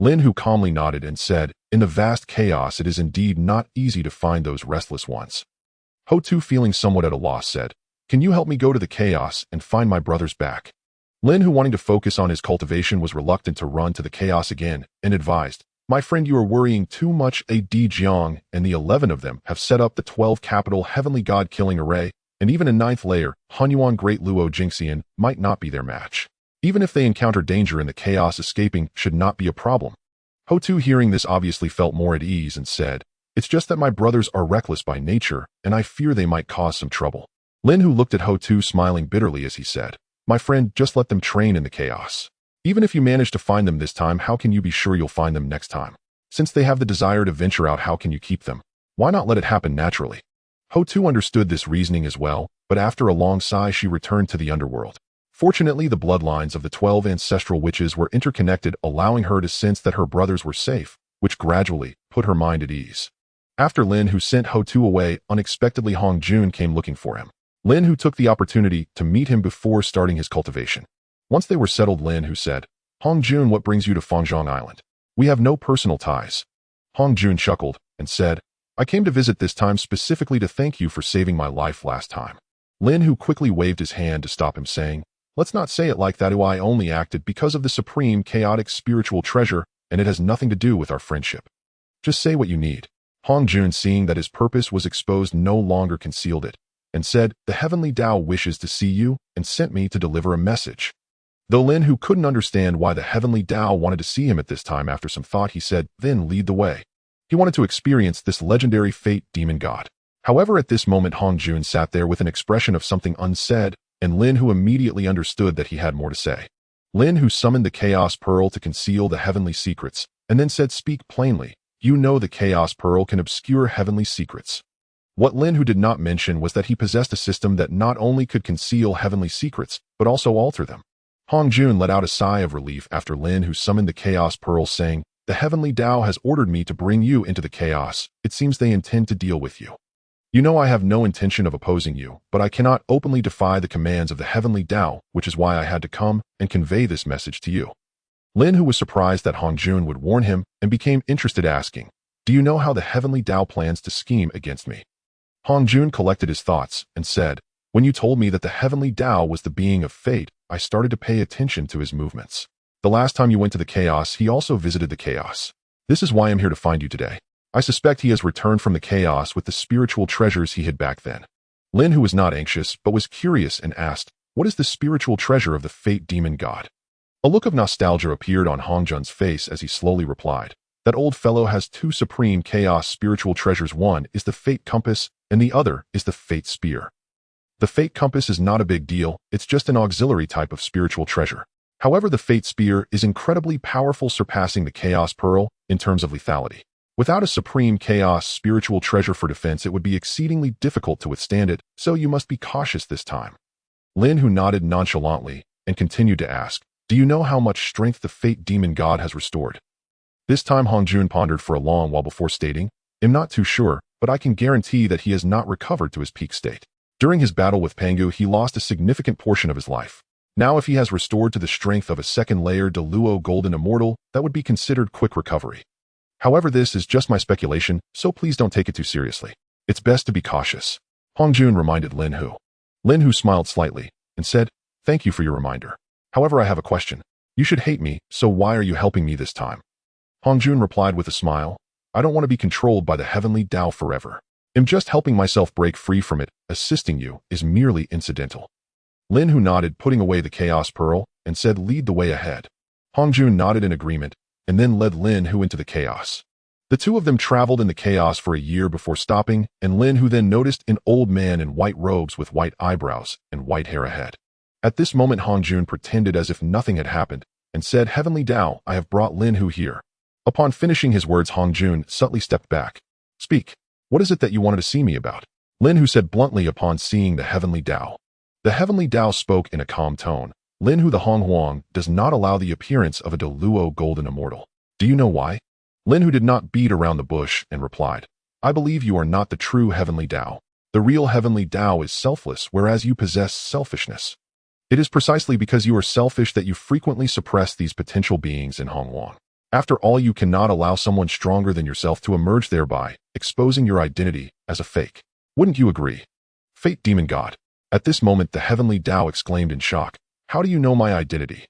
Lin Hu calmly nodded and said, "In the vast chaos, it is indeed not easy to find those restless ones." Ho-Tu, feeling somewhat at a loss, said, "Can you help me go to the chaos and find my brothers back?" Lin Hu, wanting to focus on his cultivation, was reluctant to run to the chaos again and advised, "My friend, you are worrying too much. A Di Jiang and the 11 of them have set up the 12 capital heavenly god killing array, and even a 9th layer, Hunyuan Great Luo Jingxian, might not be their match. Even if they encounter danger in the chaos, escaping should not be a problem." Ho-Tu, hearing this, obviously felt more at ease and said, "It's just that my brothers are reckless by nature, and I fear they might cause some trouble." Lin Hu looked at Ho-Tu, smiling bitterly as he said, "My friend, just let them train in the chaos. Even if you manage to find them this time, how can you be sure you'll find them next time? Since they have the desire to venture out, how can you keep them? Why not let it happen naturally?" Ho-Tu understood this reasoning as well, but after a long sigh, she returned to the underworld. Fortunately, the bloodlines of the 12 ancestral witches were interconnected, allowing her to sense that her brothers were safe, which gradually put her mind at ease. After Lin Hu sent Ho-Tu away, unexpectedly Hong Jun came looking for him. Lin Hu took the opportunity to meet him before starting his cultivation. Once they were settled, Lin Hu said, "Hong Jun, what brings you to Fangzhong Island? We have no personal ties." Hong Jun chuckled and said, "I came to visit this time specifically to thank you for saving my life last time." Lin Hu quickly waved his hand to stop him, saying, "Let's not say it like that. I only acted because of the supreme chaotic spiritual treasure, and it has nothing to do with our friendship. Just say what you need." Hong Jun, seeing that his purpose was exposed, no longer concealed it, and said, "The heavenly Dao wishes to see you and sent me to deliver a message." Though Lin Hu couldn't understand why the heavenly Dao wanted to see him at this time, after some thought he said, "Then lead the way." He wanted to experience this legendary fate demon god. However, at this moment Hong Jun sat there with an expression of something unsaid, and Lin Hu immediately understood that he had more to say. Lin Hu summoned the Chaos Pearl to conceal the heavenly secrets, and then said, "Speak plainly. You know the Chaos Pearl can obscure heavenly secrets." What Lin Hu did not mention was that he possessed a system that not only could conceal heavenly secrets, but also alter them. Hong Jun let out a sigh of relief after Lin Hu summoned the Chaos Pearl, saying, "The heavenly Dao has ordered me to bring you into the chaos. It seems they intend to deal with you. You know I have no intention of opposing you, but I cannot openly defy the commands of the heavenly Dao, which is why I had to come and convey this message to you." Lin Hu was surprised that Hong Jun would warn him and became interested, asking, "Do you know how the heavenly Dao plans to scheme against me?" Hong Jun collected his thoughts and said, "When you told me that the heavenly Dao was the being of fate, I started to pay attention to his movements. The last time you went to the chaos, he also visited the chaos. This is why I'm here to find you today. I suspect he has returned from the chaos with the spiritual treasures he hid back then." Lin Hu was not anxious, but was curious and asked, "What is the spiritual treasure of the fate demon god?" A look of nostalgia appeared on Hong Jun's face as he slowly replied, "That old fellow has two supreme chaos spiritual treasures. One is the fate compass, and the other is the fate spear. The fate compass is not a big deal, it's just an auxiliary type of spiritual treasure. However, the fate spear is incredibly powerful, surpassing the chaos pearl in terms of lethality. Without a supreme chaos spiritual treasure for defense, it would be exceedingly difficult to withstand it, so you must be cautious this time." Lin Hu nodded nonchalantly and continued to ask, "Do you know how much strength the fate demon god has restored?" This time Hong Jun pondered for a long while before stating, "I'm not too sure, but I can guarantee that he has not recovered to his peak state. During his battle with Pangu, he lost a significant portion of his life. Now if he has restored to the strength of a second layer Deluo Golden Immortal, that would be considered quick recovery. However, this is just my speculation, so please don't take it too seriously. It's best to be cautious," Hong Jun reminded Lin Hu. Lin Hu smiled slightly and said, "Thank you for your reminder. However, I have a question. You should hate me, so why are you helping me this time?" Hong Jun replied with a smile, "I don't want to be controlled by the heavenly Dao forever. I'm just helping myself break free from it. Assisting you is merely incidental." Lin Hu nodded, putting away the Chaos Pearl, and said, "Lead the way ahead." Hong Jun nodded in agreement, and then led Lin Hu into the chaos. The two of them traveled in the chaos for a year before stopping, and Lin Hu then noticed an old man in white robes with white eyebrows and white hair ahead. At this moment Hong Jun pretended as if nothing had happened, and said, "Heavenly Dao, I have brought Lin Hu here." Upon finishing his words, Hong Jun subtly stepped back. "Speak. What is it that you wanted to see me about?" Lin Hu said bluntly upon seeing the heavenly Dao. The heavenly Dao spoke in a calm tone. "Lin Hu, the Hong Huang does not allow the appearance of a Deluo Golden Immortal. Do you know why?" Lin Hu did not beat around the bush and replied, "I believe you are not the true heavenly Dao. The real heavenly Dao is selfless, whereas you possess selfishness. It is precisely because you are selfish that you frequently suppress these potential beings in Hong Huang. After all, you cannot allow someone stronger than yourself to emerge, thereby exposing your identity as a fake. Wouldn't you agree?" "Fate demon god." At this moment the heavenly Dao exclaimed in shock, "How do you know my identity?"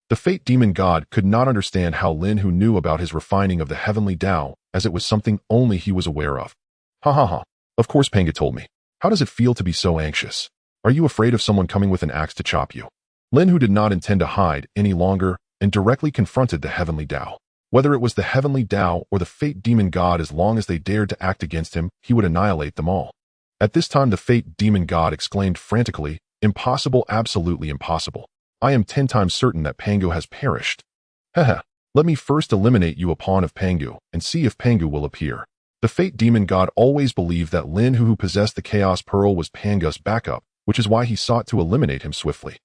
The fate demon god could not understand how Lin Hu knew about his refining of the heavenly Dao, as it was something only he was aware of. "Ha ha ha. Of course Panga told me. How does it feel to be so anxious? Are you afraid of someone coming with an axe to chop you?" Lin Hu did not intend to hide any longer and directly confronted the heavenly Dao. Whether it was the heavenly Dao or the fate demon god, as long as they dared to act against him, he would annihilate them all. At this time the fate demon god exclaimed frantically, "Impossible, absolutely impossible. I am 10 times certain that Pangu has perished. Haha, let me first eliminate you a pawn of Pangu and see if Pangu will appear." The fate demon god always believed that Lin Hu, who possessed the Chaos Pearl, was Pangu's backup, which is why he sought to eliminate him swiftly.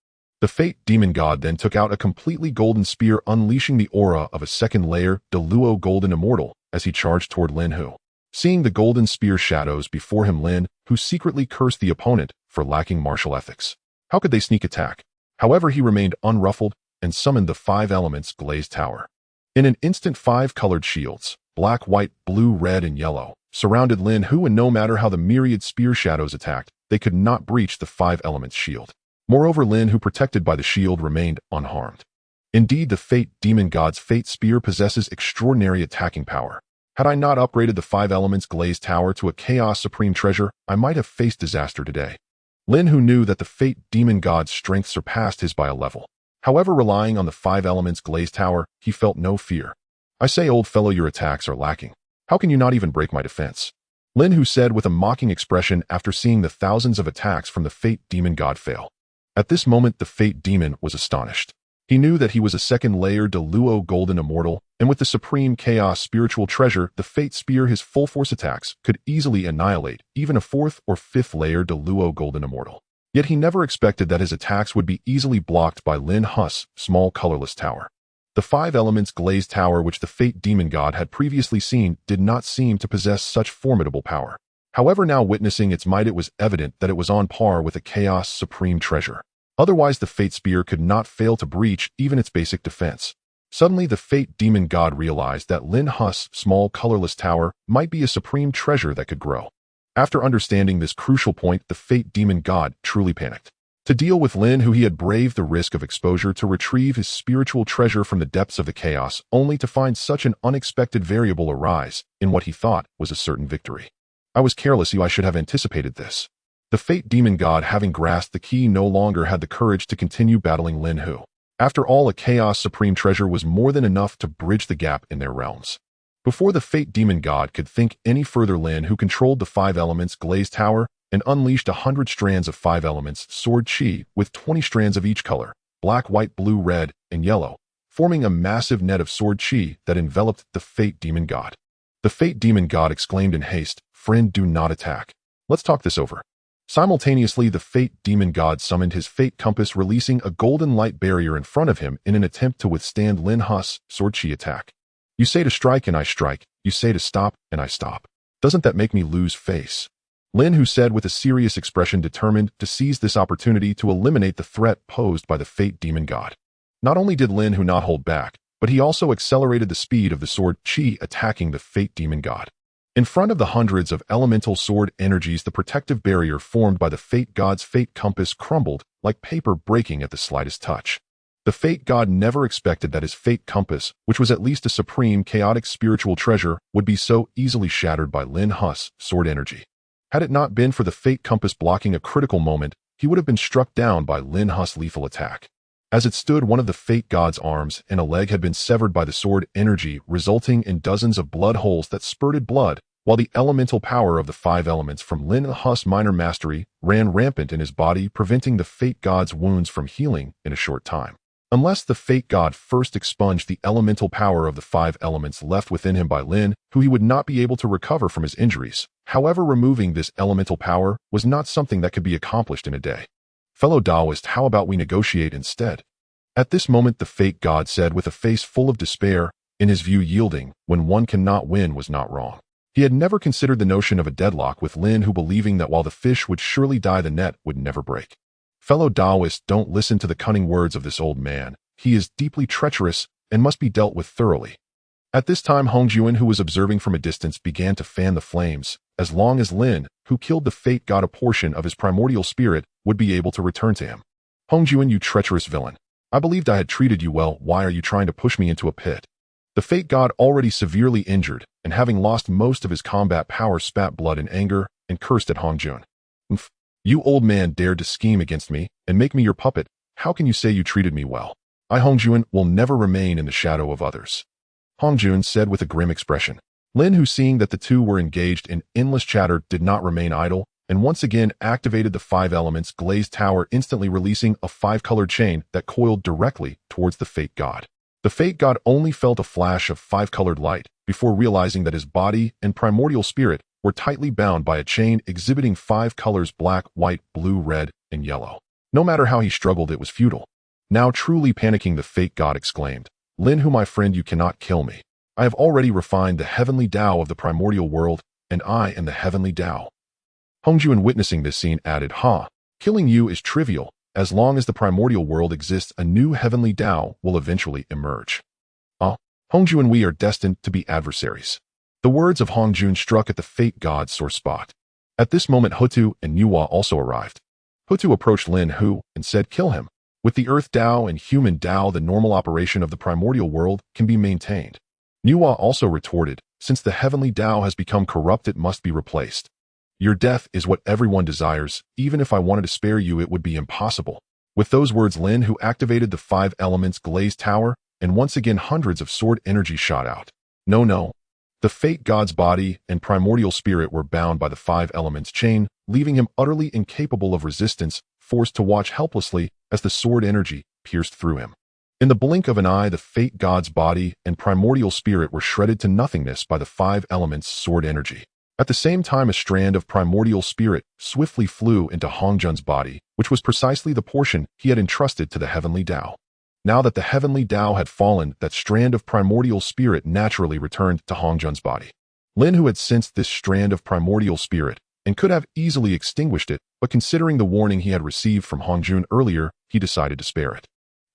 The fate demon god then took out a completely golden spear, unleashing the aura of a second layer Deluo Golden Immortal as he charged toward Lin Hu. Seeing the golden spear shadows before him, Lin Hu secretly cursed the opponent for lacking martial ethics. How could they sneak attack? However, he remained unruffled and summoned the 5 elements glazed tower. In an instant 5 colored shields, black, white, blue, red, and yellow, surrounded Lin Hu, and no matter how the myriad spear shadows attacked, they could not breach the five elements shield. Moreover, Lin Hu, protected by the shield, remained unharmed. Indeed, the Fate Demon God's Fate Spear possesses extraordinary attacking power. Had I not upgraded the five elements glazed tower to a Chaos Supreme Treasure, I might have faced disaster today. Lin Hu knew that the Fate Demon God's strength surpassed his by a level. However, relying on the five elements glazed tower, he felt no fear. I say, old fellow, your attacks are lacking. How can you not even break my defense? Lin Hu said with a mocking expression after seeing the thousands of attacks from the Fate Demon God fail. At this moment, the Fate Demon was astonished. He knew that he was a second layer de Luo Golden Immortal, and with the Supreme Chaos Spiritual Treasure, the Fate Spear, his full force attacks could easily annihilate even a fourth or fifth layer de Luo Golden Immortal. Yet he never expected that his attacks would be easily blocked by Lin Hu's small colorless tower. The five elements glazed tower which the Fate Demon God had previously seen did not seem to possess such formidable power. However, now witnessing its might, it was evident that it was on par with a Chaos Supreme Treasure. Otherwise, the Fate Spear could not fail to breach even its basic defense. Suddenly, the Fate Demon God realized that Lin Hu's small colorless tower might be a supreme treasure that could grow. After understanding this crucial point, the Fate Demon God truly panicked. To deal with Lin Hu, he had braved the risk of exposure to retrieve his spiritual treasure from the depths of the chaos, only to find such an unexpected variable arise in what he thought was a certain victory. I was careless, I should have anticipated this. The Fate Demon God, having grasped the key, no longer had the courage to continue battling Lin Hu. After all, a Chaos Supreme Treasure was more than enough to bridge the gap in their realms. Before the Fate Demon God could think any further, Lin Hu controlled the five elements glazed tower and unleashed 100 strands of five elements sword chi with 20 strands of each color, black, white, blue, red, and yellow, forming a massive net of sword chi that enveloped the Fate Demon God. The Fate Demon God exclaimed in haste, "Friend, do not attack. Let's talk this over." Simultaneously, the Fate Demon God summoned his Fate Compass, releasing a golden light barrier in front of him in an attempt to withstand Lin Hu's sword chi attack. You say to strike and I strike. You say to stop and I stop. Doesn't that make me lose face? Lin Hu said with a serious expression, determined to seize this opportunity to eliminate the threat posed by the Fate Demon God. Not only did Lin Hu not hold back, but he also accelerated the speed of the sword chi attacking the Fate Demon God. In front of the hundreds of elemental sword energies, the protective barrier formed by the Fate God's Fate Compass crumbled like paper, breaking at the slightest touch. The Fate God never expected that his Fate Compass, which was at least a supreme chaotic spiritual treasure, would be so easily shattered by Lin Hu's sword energy. Had it not been for the Fate Compass blocking a critical moment, he would have been struck down by Lin Hu's lethal attack. As it stood, one of the Fate God's arms and a leg had been severed by the sword energy, resulting in dozens of blood holes that spurted blood, while the elemental power of the five elements from Lin Hu's minor mastery ran rampant in his body, preventing the Fate God's wounds from healing in a short time. Unless the Fate God first expunged the elemental power of the five elements left within him by Lin Hu, he would not be able to recover from his injuries. However, removing this elemental power was not something that could be accomplished in a day. Fellow Taoist, how about we negotiate instead? At this moment, the Fate God said with a face full of despair, in his view, yielding when one cannot win was not wrong. He had never considered the notion of a deadlock with Lin Hu, believing that while the fish would surely die, the net would never break. Fellow Taoists, don't listen to the cunning words of this old man. He is deeply treacherous and must be dealt with thoroughly. At this time, Hongjuan, who was observing from a distance, began to fan the flames. As long as Lin Hu killed the Fate God, a portion of his primordial spirit would be able to return to him. Hongjuan, you treacherous villain. I believed I had treated you well. Why are you trying to push me into a pit? The Fate God, already severely injured and having lost most of his combat power, spat blood in anger and cursed at Hongjuan. You old man dared to scheme against me and make me your puppet. How can you say you treated me well? I, Hongjuan, will never remain in the shadow of others. Hongjuan said with a grim expression. Lin Hu, seeing that the two were engaged in endless chatter, did not remain idle and once again activated the five elements glazed tower, instantly releasing a five-colored chain that coiled directly towards the Fate God. The Fate God only felt a flash of five-colored light before realizing that his body and primordial spirit were tightly bound by a chain exhibiting five colors: black, white, blue, red, and yellow. No matter how he struggled, it was futile. Now truly panicking, the Fate God exclaimed, Lin Hu, my friend, you cannot kill me. I have already refined the heavenly Dao of the primordial world, and I am the heavenly Dao. Hongjuan, witnessing this scene, added, killing you is trivial. As long as the primordial world exists, a new heavenly Dao will eventually emerge. Hongjuan, we are destined to be adversaries. The words of Hong Jun struck at the fate god's sore spot. At this moment, Hutu and Nuwa also arrived. Hutu approached Lin Hu and said, "Kill him. With the Earth Dao and Human Dao, the normal operation of the primordial world can be maintained." Nuwa also retorted, "Since the heavenly Dao has become corrupt, it must be replaced. Your death is what everyone desires. Even if I wanted to spare you, it would be impossible." With those words, Lin Hu activated the 5 elements glazed tower, and once again hundreds of sword energy shot out. No. The fate god's body and primordial spirit were bound by the 5 elements chain, leaving him utterly incapable of resistance, forced to watch helplessly as the sword energy pierced through him. In the blink of an eye, the fate god's body and primordial spirit were shredded to nothingness by the 5 elements sword energy. At the same time, a strand of primordial spirit swiftly flew into Hong Jun's body, which was precisely the portion he had entrusted to the heavenly Dao. Now that the heavenly Dao had fallen, that strand of primordial spirit naturally returned to Hong Jun's body. Lin Hu had sensed this strand of primordial spirit and could have easily extinguished it, but considering the warning he had received from Hong Jun earlier, he decided to spare it.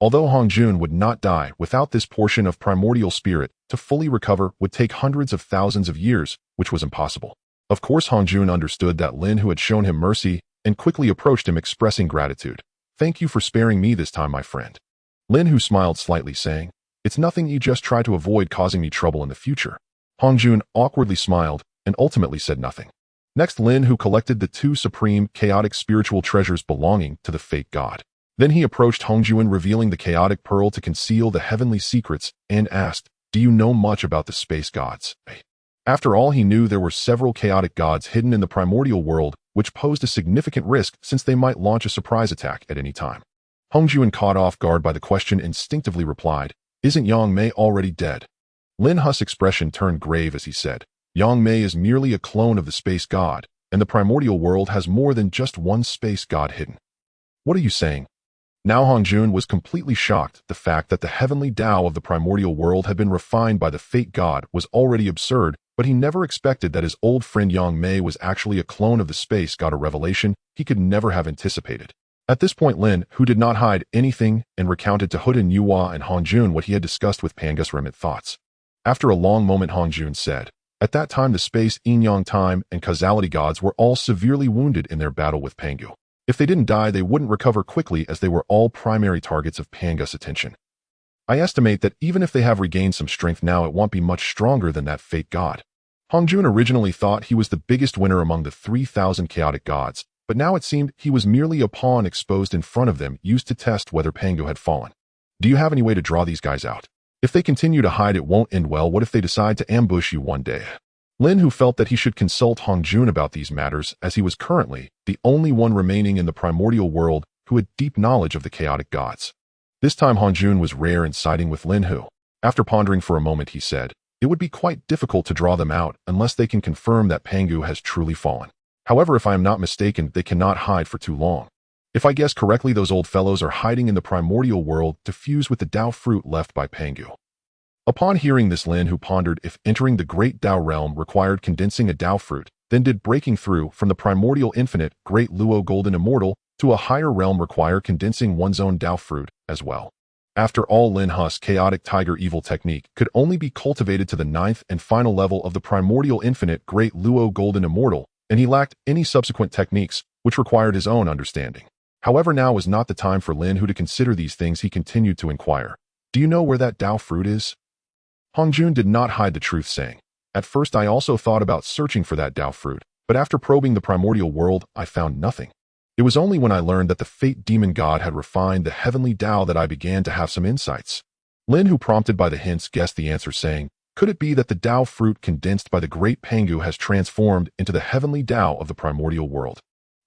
Although Hong Jun would not die without this portion of primordial spirit, to fully recover would take hundreds of thousands of years, which was impossible. Of course, Hong Jun understood that Lin Hu had shown him mercy and quickly approached him expressing gratitude. "Thank you for sparing me this time, my friend." Lin Hu smiled slightly, saying, "It's nothing, you just try to avoid causing me trouble in the future." Hong Jun awkwardly smiled and ultimately said nothing. Next, Lin Hu collected the 2 supreme chaotic spiritual treasures belonging to the fate god. Then he approached Hong Jun, revealing the chaotic pearl to conceal the heavenly secrets, and asked, "Do you know much about the space gods?" After all, he knew there were several chaotic gods hidden in the primordial world, which posed a significant risk since they might launch a surprise attack at any time. Hong Jun, caught off guard by the question, instinctively replied, "Isn't Yang Mei already dead?" Lin Hu's expression turned grave as he said, "Yang Mei is merely a clone of the space god, and the primordial world has more than just one space god hidden." "What are you saying?" Now Hong Jun was completely shocked. The fact that the heavenly Dao of the primordial world had been refined by the fate god was already absurd, but he never expected that his old friend Yang Mei was actually a clone of the space god, a revelation he could never have anticipated. At this point, Lin Hu did not hide anything and recounted to Huda, Nuwa, and Hong Jun what he had discussed with Pangus Remit thoughts. After a long moment, Hong Jun said, "At that time, the space, yin-yang time, and causality gods were all severely wounded in their battle with Pangu. If they didn't die, they wouldn't recover quickly, as they were all primary targets of Pangus' attention. I estimate that even if they have regained some strength now, it won't be much stronger than that fate god." Hong Jun originally thought he was the biggest winner among the 3,000 chaotic gods, but now it seemed he was merely a pawn exposed in front of them, used to test whether Pangu had fallen. "Do you have any way to draw these guys out? If they continue to hide, it won't end well. What if they decide to ambush you one day?" Lin Hu felt that he should consult Hong Jun about these matters, as he was currently the only one remaining in the primordial world who had deep knowledge of the chaotic gods. This time Hong Jun was rare in siding with Lin Hu. After pondering for a moment, he said, "It would be quite difficult to draw them out unless they can confirm that Pangu has truly fallen. However, if I am not mistaken, they cannot hide for too long. If I guess correctly, those old fellows are hiding in the primordial world to fuse with the Dao fruit left by Pangu." Upon hearing this, Lin Hu pondered if entering the Great Dao realm required condensing a Dao fruit, then did breaking through from the primordial infinite Great Luo Golden Immortal to a higher realm require condensing one's own Dao fruit as well. After all, Lin Hu's chaotic tiger evil technique could only be cultivated to the 9th and final level of the primordial infinite Great Luo Golden Immortal, and he lacked any subsequent techniques, which required his own understanding. However, now was not the time for Lin Hu to consider these things. He continued to inquire, "Do you know where that Dao fruit is?" Hong Jun did not hide the truth, saying, "At first I also thought about searching for that Dao fruit, but after probing the primordial world, I found nothing. It was only when I learned that the fate demon god had refined the heavenly Dao that I began to have some insights." Lin Hu, prompted by the hints, guessed the answer, saying, "Could it be that the Dao fruit condensed by the great Pangu has transformed into the heavenly Dao of the primordial world?"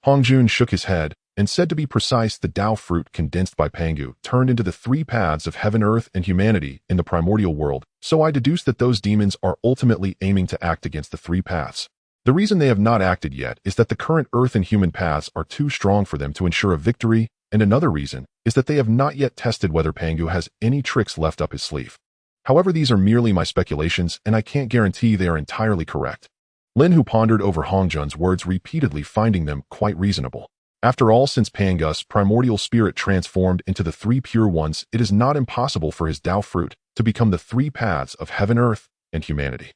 Hong Jun shook his head and said, "To be precise, the Dao fruit condensed by Pangu turned into the 3 paths of heaven, earth, and humanity in the primordial world, so I deduced that those demons are ultimately aiming to act against the 3 paths. The reason they have not acted yet is that the current earth and human paths are too strong for them to ensure a victory, and another reason is that they have not yet tested whether Pangu has any tricks left up his sleeve. However, these are merely my speculations, and I can't guarantee they are entirely correct." Lin Hu pondered over Hong Jun's words repeatedly, finding them quite reasonable. After all, since Pangus' primordial spirit transformed into the 3 pure ones, it is not impossible for his Dao fruit to become the 3 paths of heaven, earth, and humanity.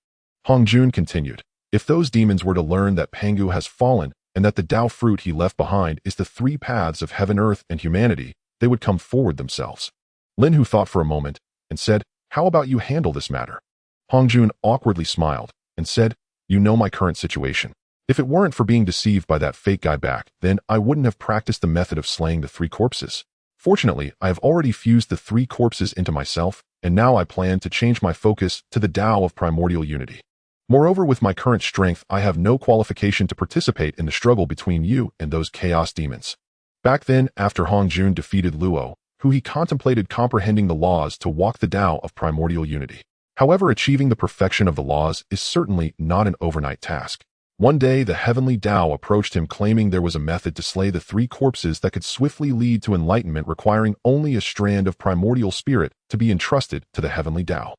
Hongjun continued. If those demons were to learn that Pangu has fallen and that the Dao fruit he left behind is the three paths of heaven, earth, and humanity, they would come forward themselves. Lin Hu thought for a moment and said, how about you handle this matter? Hongjun awkwardly smiled and said, you know my current situation. If it weren't for being deceived by that fake guy back, then I wouldn't have practiced the method of slaying the three corpses. Fortunately, I have already fused the three corpses into myself, and now I plan to change my focus to the Dao of primordial unity. Moreover, with my current strength, I have no qualification to participate in the struggle between you and those chaos demons. Back then, after Hongjun defeated Luo, who he contemplated comprehending the laws to walk the Dao of primordial unity. However, achieving the perfection of the laws is certainly not an overnight task. One day, the heavenly Dao approached him claiming there was a method to slay the three corpses that could swiftly lead to enlightenment, requiring only a strand of primordial spirit to be entrusted to the heavenly Dao.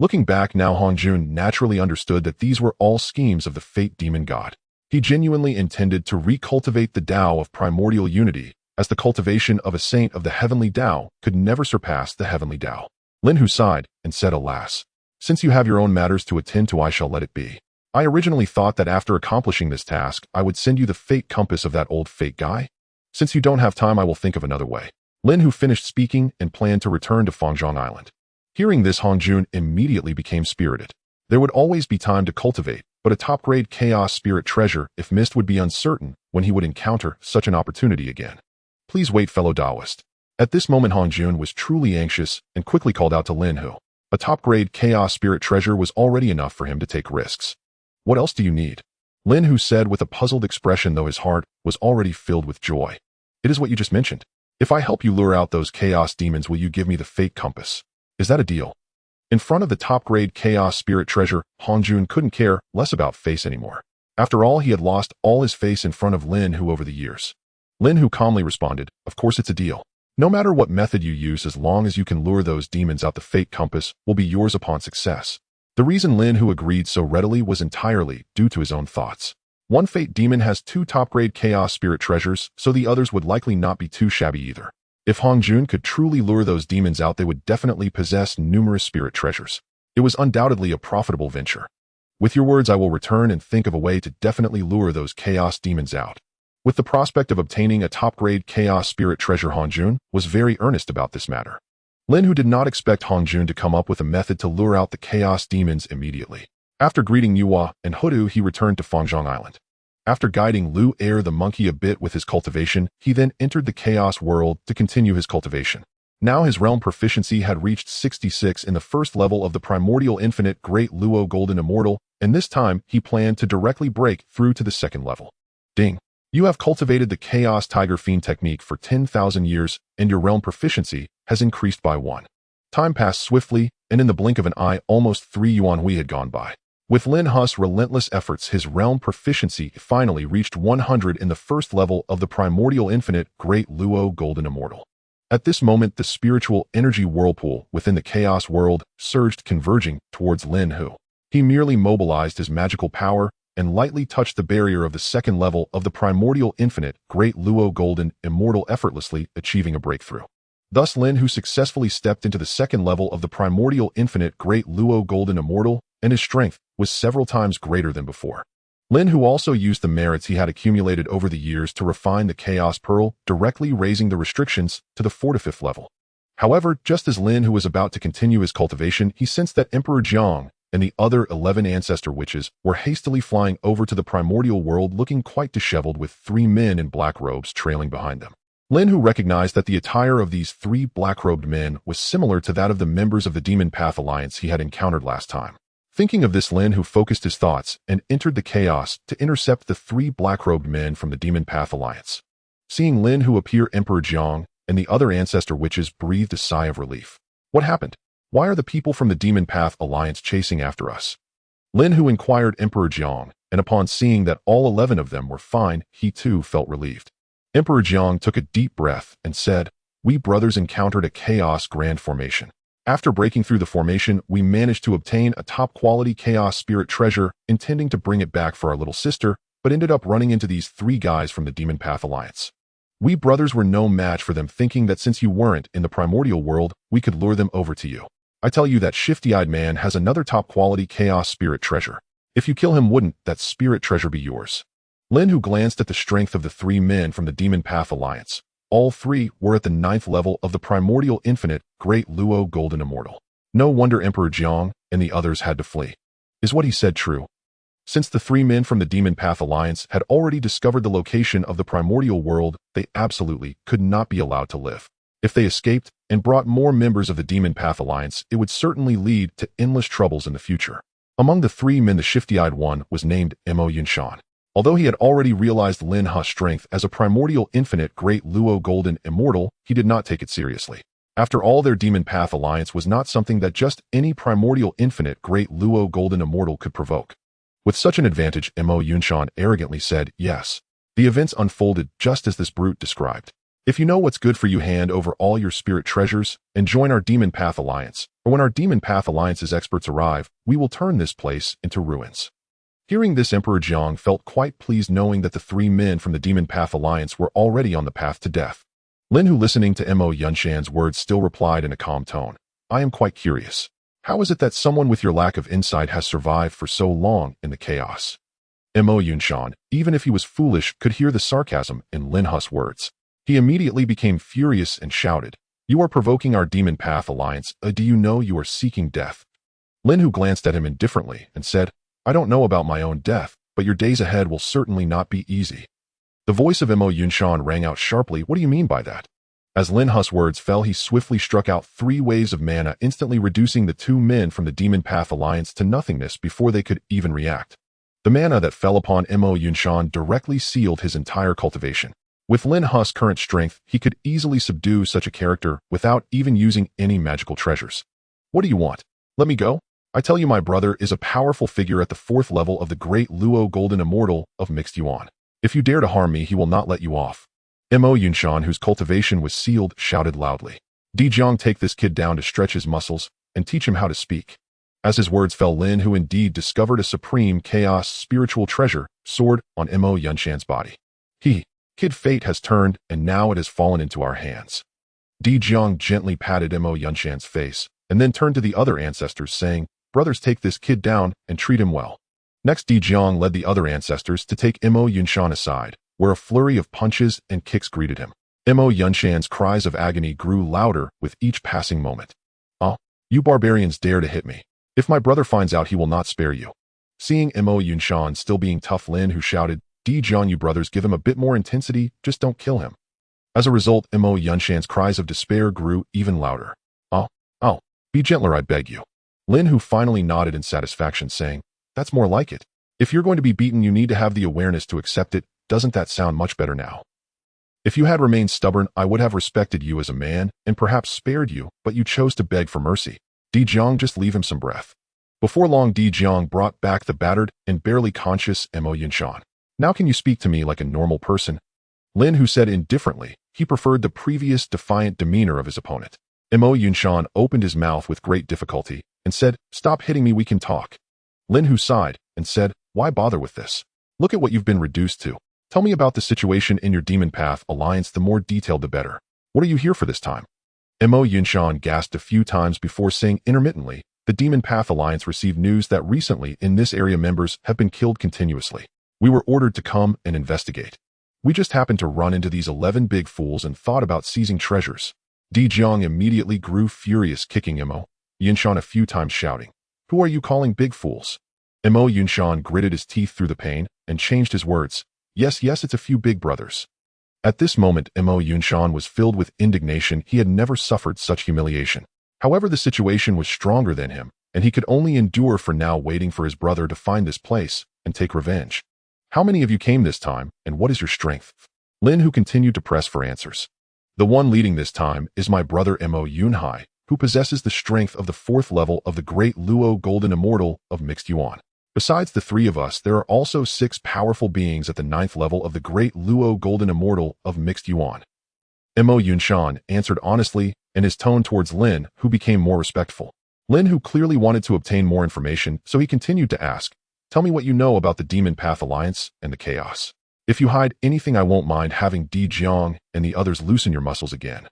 Looking back now, Hongjun naturally understood that these were all schemes of the fate demon god. He genuinely intended to recultivate the Dao of primordial unity, as the cultivation of a saint of the heavenly Dao could never surpass the heavenly Dao. Lin Hu sighed and said, alas, since you have your own matters to attend to, I shall let it be. I originally thought that after accomplishing this task, I would send you the fate compass of that old fate guy. Since you don't have time, I will think of another way. Lin Hu finished speaking and planned to return to Fangzhong Island. Hearing this, Hongjun immediately became spirited. There would always be time to cultivate, but a top-grade chaos spirit treasure, if missed, would be uncertain when he would encounter such an opportunity again. Please wait, fellow Daoist. At this moment, Hongjun was truly anxious and quickly called out to Lin Hu. A top-grade chaos spirit treasure was already enough for him to take risks. What else do you need? Lin Hu said with a puzzled expression, though his heart was already filled with joy. It is what you just mentioned. If I help you lure out those chaos demons, will you give me the fate compass? Is that a deal? In front of the top-grade chaos spirit treasure, Hongjun couldn't care less about face anymore. After all, he had lost all his face in front of Lin Hu over the years. Lin Hu calmly responded, of course it's a deal. No matter what method you use, as long as you can lure those demons out, the fate compass will be yours upon success. The reason Lin Hu agreed so readily was entirely due to his own thoughts. One fate demon has two top-grade chaos spirit treasures, so the others would likely not be too shabby either. If Hongjun could truly lure those demons out, they would definitely possess numerous spirit treasures. It was undoubtedly a profitable venture. With your words, I will return and think of a way to definitely lure those chaos demons out. With the prospect of obtaining a top-grade chaos spirit treasure, Hongjun was very earnest about this matter. Lin Hu did not expect Hongjun to come up with a method to lure out the chaos demons immediately. After greeting Yuhua and Hudu, he returned to Fangzhong Island. After guiding Lu Er the monkey a bit with his cultivation, he then entered the chaos world to continue his cultivation. Now his realm proficiency had reached 66 in the first level of the Primordial Infinite Great Luo Golden Immortal, and this time he planned to directly break through to the second level. Ding! You have cultivated the Chaos Tiger Fiend technique for 10,000 years, and your realm proficiency has increased by 1. Time passed swiftly, and in the blink of an eye, almost 3 Yuanhui had gone by. With Lin Hu's relentless efforts, his realm proficiency finally reached 100 in the first level of the Primordial Infinite Great Luo Golden Immortal. At this moment, the spiritual energy whirlpool within the chaos world surged, converging towards Lin Hu. He merely mobilized his magical power and lightly touched the barrier of the second level of the Primordial Infinite Great Luo Golden Immortal, effortlessly achieving a breakthrough. Thus, Lin Hu successfully stepped into the second level of the Primordial Infinite Great Luo Golden Immortal, and his strength was several times greater than before. Lin Hu also used the merits he had accumulated over the years to refine the Chaos Pearl, directly raising the restrictions to the 4th to 5th level. However, just as Lin Hu was about to continue his cultivation, he sensed that Emperor Jiang and the other 11 ancestor witches were hastily flying over to the primordial world, looking quite disheveled, with 3 men in black robes trailing behind them. Lin Hu recognized that the attire of these 3 black-robed men was similar to that of the members of the Demon Path Alliance he had encountered last time. Thinking of this, Lin Hu focused his thoughts and entered the chaos to intercept the 3 black-robed men from the Demon Path Alliance. Seeing Lin Hu appear, Emperor Jiang and the other ancestor witches breathed a sigh of relief. What happened? Why are the people from the Demon Path Alliance chasing after us? Lin Hu inquired Emperor Jiang, and upon seeing that all 11 of them were fine, he too felt relieved. Emperor Jiang took a deep breath and said, "We brothers encountered a chaos grand formation. After breaking through the formation, we managed to obtain a top-quality chaos spirit treasure, intending to bring it back for our little sister, but ended up running into these 3 guys from the Demon Path Alliance. We brothers were no match for them, thinking that since you weren't in the primordial world, we could lure them over to you. I tell you, that shifty-eyed man has another top-quality chaos spirit treasure. If you kill him, wouldn't that spirit treasure be yours? Lin Hu glanced at the strength of the three men from the Demon Path Alliance. All three were at the 9th level of the Primordial Infinite Great Luo Golden Immortal. No wonder Emperor Jiang and the others had to flee. Is what he said true? Since the three men from the Demon Path Alliance had already discovered the location of the primordial world, they absolutely could not be allowed to live. If they escaped and brought more members of the Demon Path Alliance, it would certainly lead to endless troubles in the future. Among the three men, the shifty-eyed one was named Mo Yunshan. Although he had already realized Lin Hu's strength as a Primordial Infinite Great Luo Golden Immortal, he did not take it seriously. After all, their Demon Path Alliance was not something that just any Primordial Infinite Great Luo Golden Immortal could provoke. With such an advantage, Mo Yunshan arrogantly said, yes. The events unfolded just as this brute described. If you know what's good for you, hand over all your spirit treasures and join our Demon Path Alliance, or when our Demon Path Alliance's experts arrive, we will turn this place into ruins. Hearing this, Emperor Jiang felt quite pleased, knowing that the three men from the Demon Path Alliance were already on the path to death. Lin Hu, listening to Mo Yunshan's words, still replied in a calm tone, I am quite curious. How is it that someone with your lack of insight has survived for so long in the chaos? Mo Yunshan, even if he was foolish, could hear the sarcasm in Lin Hu's words. He immediately became furious and shouted, You are provoking our Demon Path Alliance. Do you know you are seeking death? Lin Hu glanced at him indifferently and said, I don't know about my own death, but your days ahead will certainly not be easy. The voice of Mo Yunshan rang out sharply, What do you mean by that? As Lin Hu's words fell, he swiftly struck out 3 waves of mana, instantly reducing the 2 men from the Demon Path Alliance to nothingness before they could even react. The mana that fell upon Mo Yunshan directly sealed his entire cultivation. With Lin Hu's current strength, he could easily subdue such a character without even using any magical treasures. What do you want? Let me go? I tell you, my brother is a powerful figure at the 4th level of the Great Luo Golden Immortal of Mixed Yuan. If you dare to harm me, he will not let you off. Mo Yunshan, whose cultivation was sealed, shouted loudly. Jiang, take this kid down to stretch his muscles and teach him how to speak. As his words fell, Lin Hu indeed discovered a supreme chaos spiritual treasure soared on Mo Yunshan's body. Kid, fate has turned, and now it has fallen into our hands. Jiang gently patted Mo Yunshan's face and then turned to the other ancestors, saying, Brothers, take this kid down and treat him well. Next, Jiang led the other ancestors to take Mo Yunshan aside, where a flurry of punches and kicks greeted him. Mo Yunshan's cries of agony grew louder with each passing moment. Oh, you barbarians dare to hit me. If my brother finds out, he will not spare you. Seeing Mo Yunshan still being tough, Lin Hu shouted, Jiang, you brothers, give him a bit more intensity, just don't kill him. As a result, Mo Yunshan's cries of despair grew even louder. Oh, be gentler, I beg you. Lin Hu finally nodded in satisfaction, saying, That's more like it. If you're going to be beaten, you need to have the awareness to accept it. Doesn't that sound much better now? If you had remained stubborn, I would have respected you as a man and perhaps spared you, but you chose to beg for mercy. Jiang, just leave him some breath. Before long, Jiang brought back the battered and barely conscious Mo Yunshan. Now can you speak to me like a normal person? Lin Hu said indifferently. He preferred the previous defiant demeanor of his opponent. Mo Yunshan opened his mouth with great difficulty and said, Stop hitting me, we can talk. Lin Hu sighed and said, Why bother with this? Look at what you've been reduced to. Tell me about the situation in your Demon Path Alliance, the more detailed the better. What are you here for this time? Mo Yunshan gasped a few times before saying intermittently, The Demon Path Alliance received news that recently in this area members have been killed continuously. We were ordered to come and investigate. We just happened to run into these 11 big fools and thought about seizing treasures. Jiang immediately grew furious, kicking Mo Yunshan a few times, shouting, Who are you calling big fools? Mo Yunshan gritted his teeth through the pain and changed his words. Yes, it's a few big brothers. At this moment, Mo Yunshan was filled with indignation. He had never suffered such humiliation. However, the situation was stronger than him, and he could only endure for now, waiting for his brother to find this place and take revenge. How many of you came this time, and what is your strength? Lin Hu continued to press for answers. The one leading this time is my brother Mo Yunhai, who possesses the strength of the 4th level of the Great Luo Golden Immortal of Mixed Yuan. Besides the 3 of us, there are also 6 powerful beings at the 9th level of the Great Luo Golden Immortal of Mixed Yuan. Mo Yunshan answered honestly, and his tone towards Lin Hu became more respectful. Lin Hu clearly wanted to obtain more information, so he continued to ask, Tell me what you know about the Demon Path Alliance and the chaos. If you hide anything, I won't mind having Jiang and the others loosen your muscles again.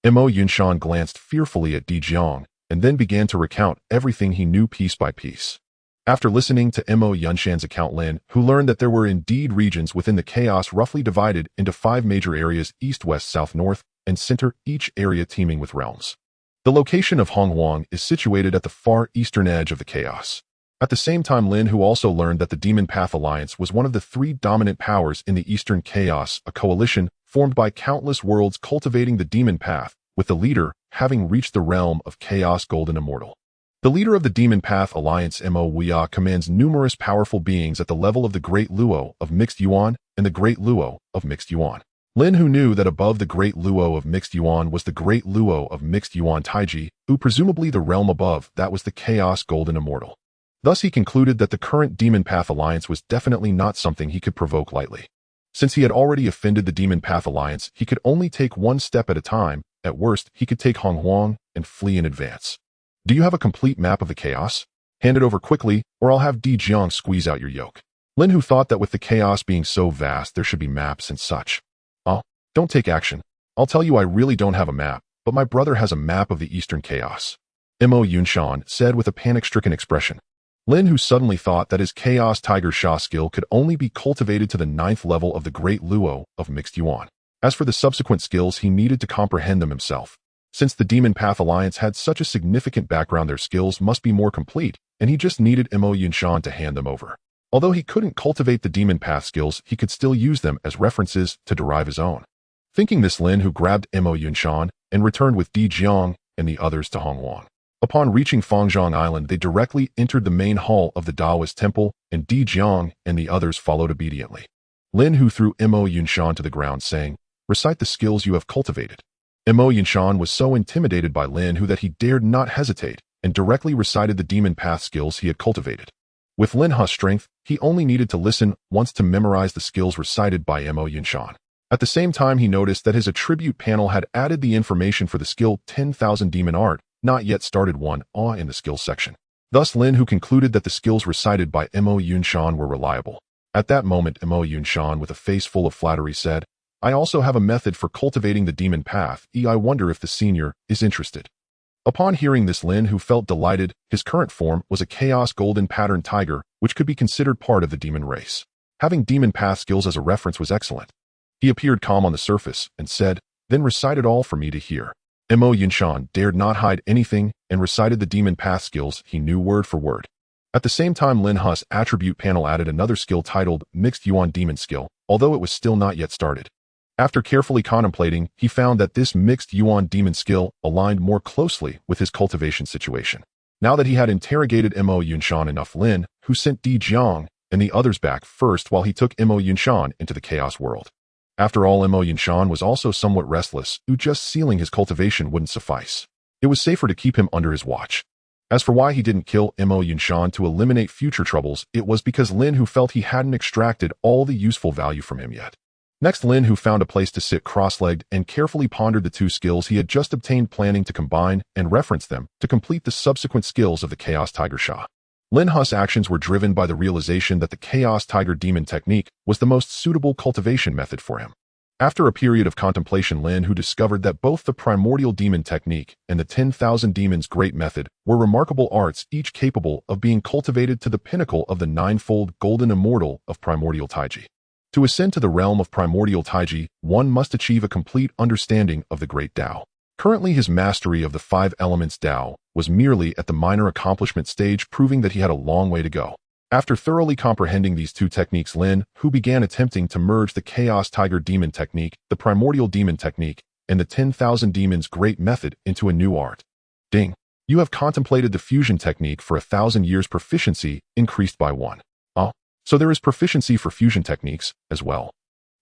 Mo Yunshan glanced fearfully at Jiang and then began to recount everything he knew piece by piece. After listening to Mo Yunshan's account, Lin, who learned that there were indeed regions within the chaos roughly divided into 5 major areas: east, west, south, north, and center, each area teeming with realms. The location of Honghuang is situated at the far eastern edge of the chaos. At the same time, Lin, who also learned that the Demon Path Alliance was one of the 3 dominant powers in the eastern chaos, a coalition formed by countless worlds cultivating the Demon Path, with the leader having reached the realm of Chaos Golden Immortal. The leader of the Demon Path Alliance, Mo Wuya, commands numerous powerful beings at the level of the Great Luo of Mixed Yuan and the Great Luo of Mixed Yuan. Lin, who knew that above the Great Luo of Mixed Yuan was the Great Luo of Mixed Yuan Taiji, who presumably the realm above that was the Chaos Golden Immortal. Thus he concluded that the current Demon Path Alliance was definitely not something he could provoke lightly. Since he had already offended the Demon Path Alliance, he could only take one step at a time. At worst, he could take Honghuang and flee in advance. Do you have a complete map of the chaos? Hand it over quickly, or I'll have Di Jiang squeeze out your yoke. Lin, who thought that with the chaos being so vast, there should be maps and such. Oh, don't take action. I'll tell you, I really don't have a map, but my brother has a map of the Eastern Chaos. Mo Yunshan said with a panic-stricken expression. Lin, who suddenly thought that his Chaos Tiger Sha skill could only be cultivated to the 9th level of the Great Luo of Mixed Yuan. As for the subsequent skills, he needed to comprehend them himself. Since the Demon Path Alliance had such a significant background, their skills must be more complete, and he just needed Mo Yunshan to hand them over. Although he couldn't cultivate the Demon Path skills, he could still use them as references to derive his own. Thinking this, Lin, who grabbed Mo Yunshan and returned with Di Jiang and the others to Honghuang. Upon reaching Fangzhong Island, they directly entered the main hall of the Taoist temple, and Di Jiang and the others followed obediently. Lin, who threw Mo Yunshan to the ground, saying, "Recite the skills you have cultivated." Mo Yunshan was so intimidated by Lin, who that he dared not hesitate, and directly recited the Demon Path skills he had cultivated. With Lin Hu's strength, he only needed to listen once to memorize the skills recited by Mo Yunshan. At the same time, he noticed that his attribute panel had added the information for the skill 10,000 Demon Art, not yet started one, in the skills section. Thus Lin, who concluded that the skills recited by Mo Yunshan were reliable. At that moment, Mo Yunshan, with a face full of flattery, said, "I also have a method for cultivating the Demon Path. I wonder if the senior is interested." Upon hearing this, Lin, who felt delighted, his current form was a Chaos Golden Pattern Tiger, which could be considered part of the demon race. Having Demon Path skills as a reference was excellent. He appeared calm on the surface and said, "Then recite it all for me to hear." Mo Yunshan dared not hide anything and recited the Demon Path skills he knew word for word. At the same time, Lin Hu's attribute panel added another skill titled Mixed Yuan Demon Skill, although it was still not yet started. After carefully contemplating, he found that this Mixed Yuan Demon skill aligned more closely with his cultivation situation. Now that he had interrogated Mo Yunshan enough, Lin, who sent Di Jiang and the others back first while he took Mo Yunshan into the Chaos world. After all, Mo Yunshan was also somewhat restless, who just sealing his cultivation wouldn't suffice. It was safer to keep him under his watch. As for why he didn't kill Mo Yunshan to eliminate future troubles, it was because Lin, who felt he hadn't extracted all the useful value from him yet. Next, Lin, who found a place to sit cross-legged and carefully pondered the 2 skills he had just obtained, planning to combine and reference them to complete the subsequent skills of the Chaos Tiger Sha. Lin Hu's actions were driven by the realization that the Chaos Tiger Demon technique was the most suitable cultivation method for him. After a period of contemplation, Lin, who discovered that both the Primordial Demon technique and the 10,000 Demons Great Method were remarkable arts, each capable of being cultivated to the pinnacle of the 9-fold Golden Immortal of Primordial Taiji. To ascend to the realm of Primordial Taiji, one must achieve a complete understanding of the Great Dao. Currently, his mastery of the 5 elements Dao was merely at the minor accomplishment stage, proving that he had a long way to go. After thoroughly comprehending these 2 techniques, Lin, who began attempting to merge the Chaos Tiger Demon technique, the Primordial Demon technique, and the 10,000 Demons Great Method into a new art. Ding! You have contemplated the fusion technique for 1,000 years. Proficiency increased by 1. So there is proficiency for fusion techniques as well.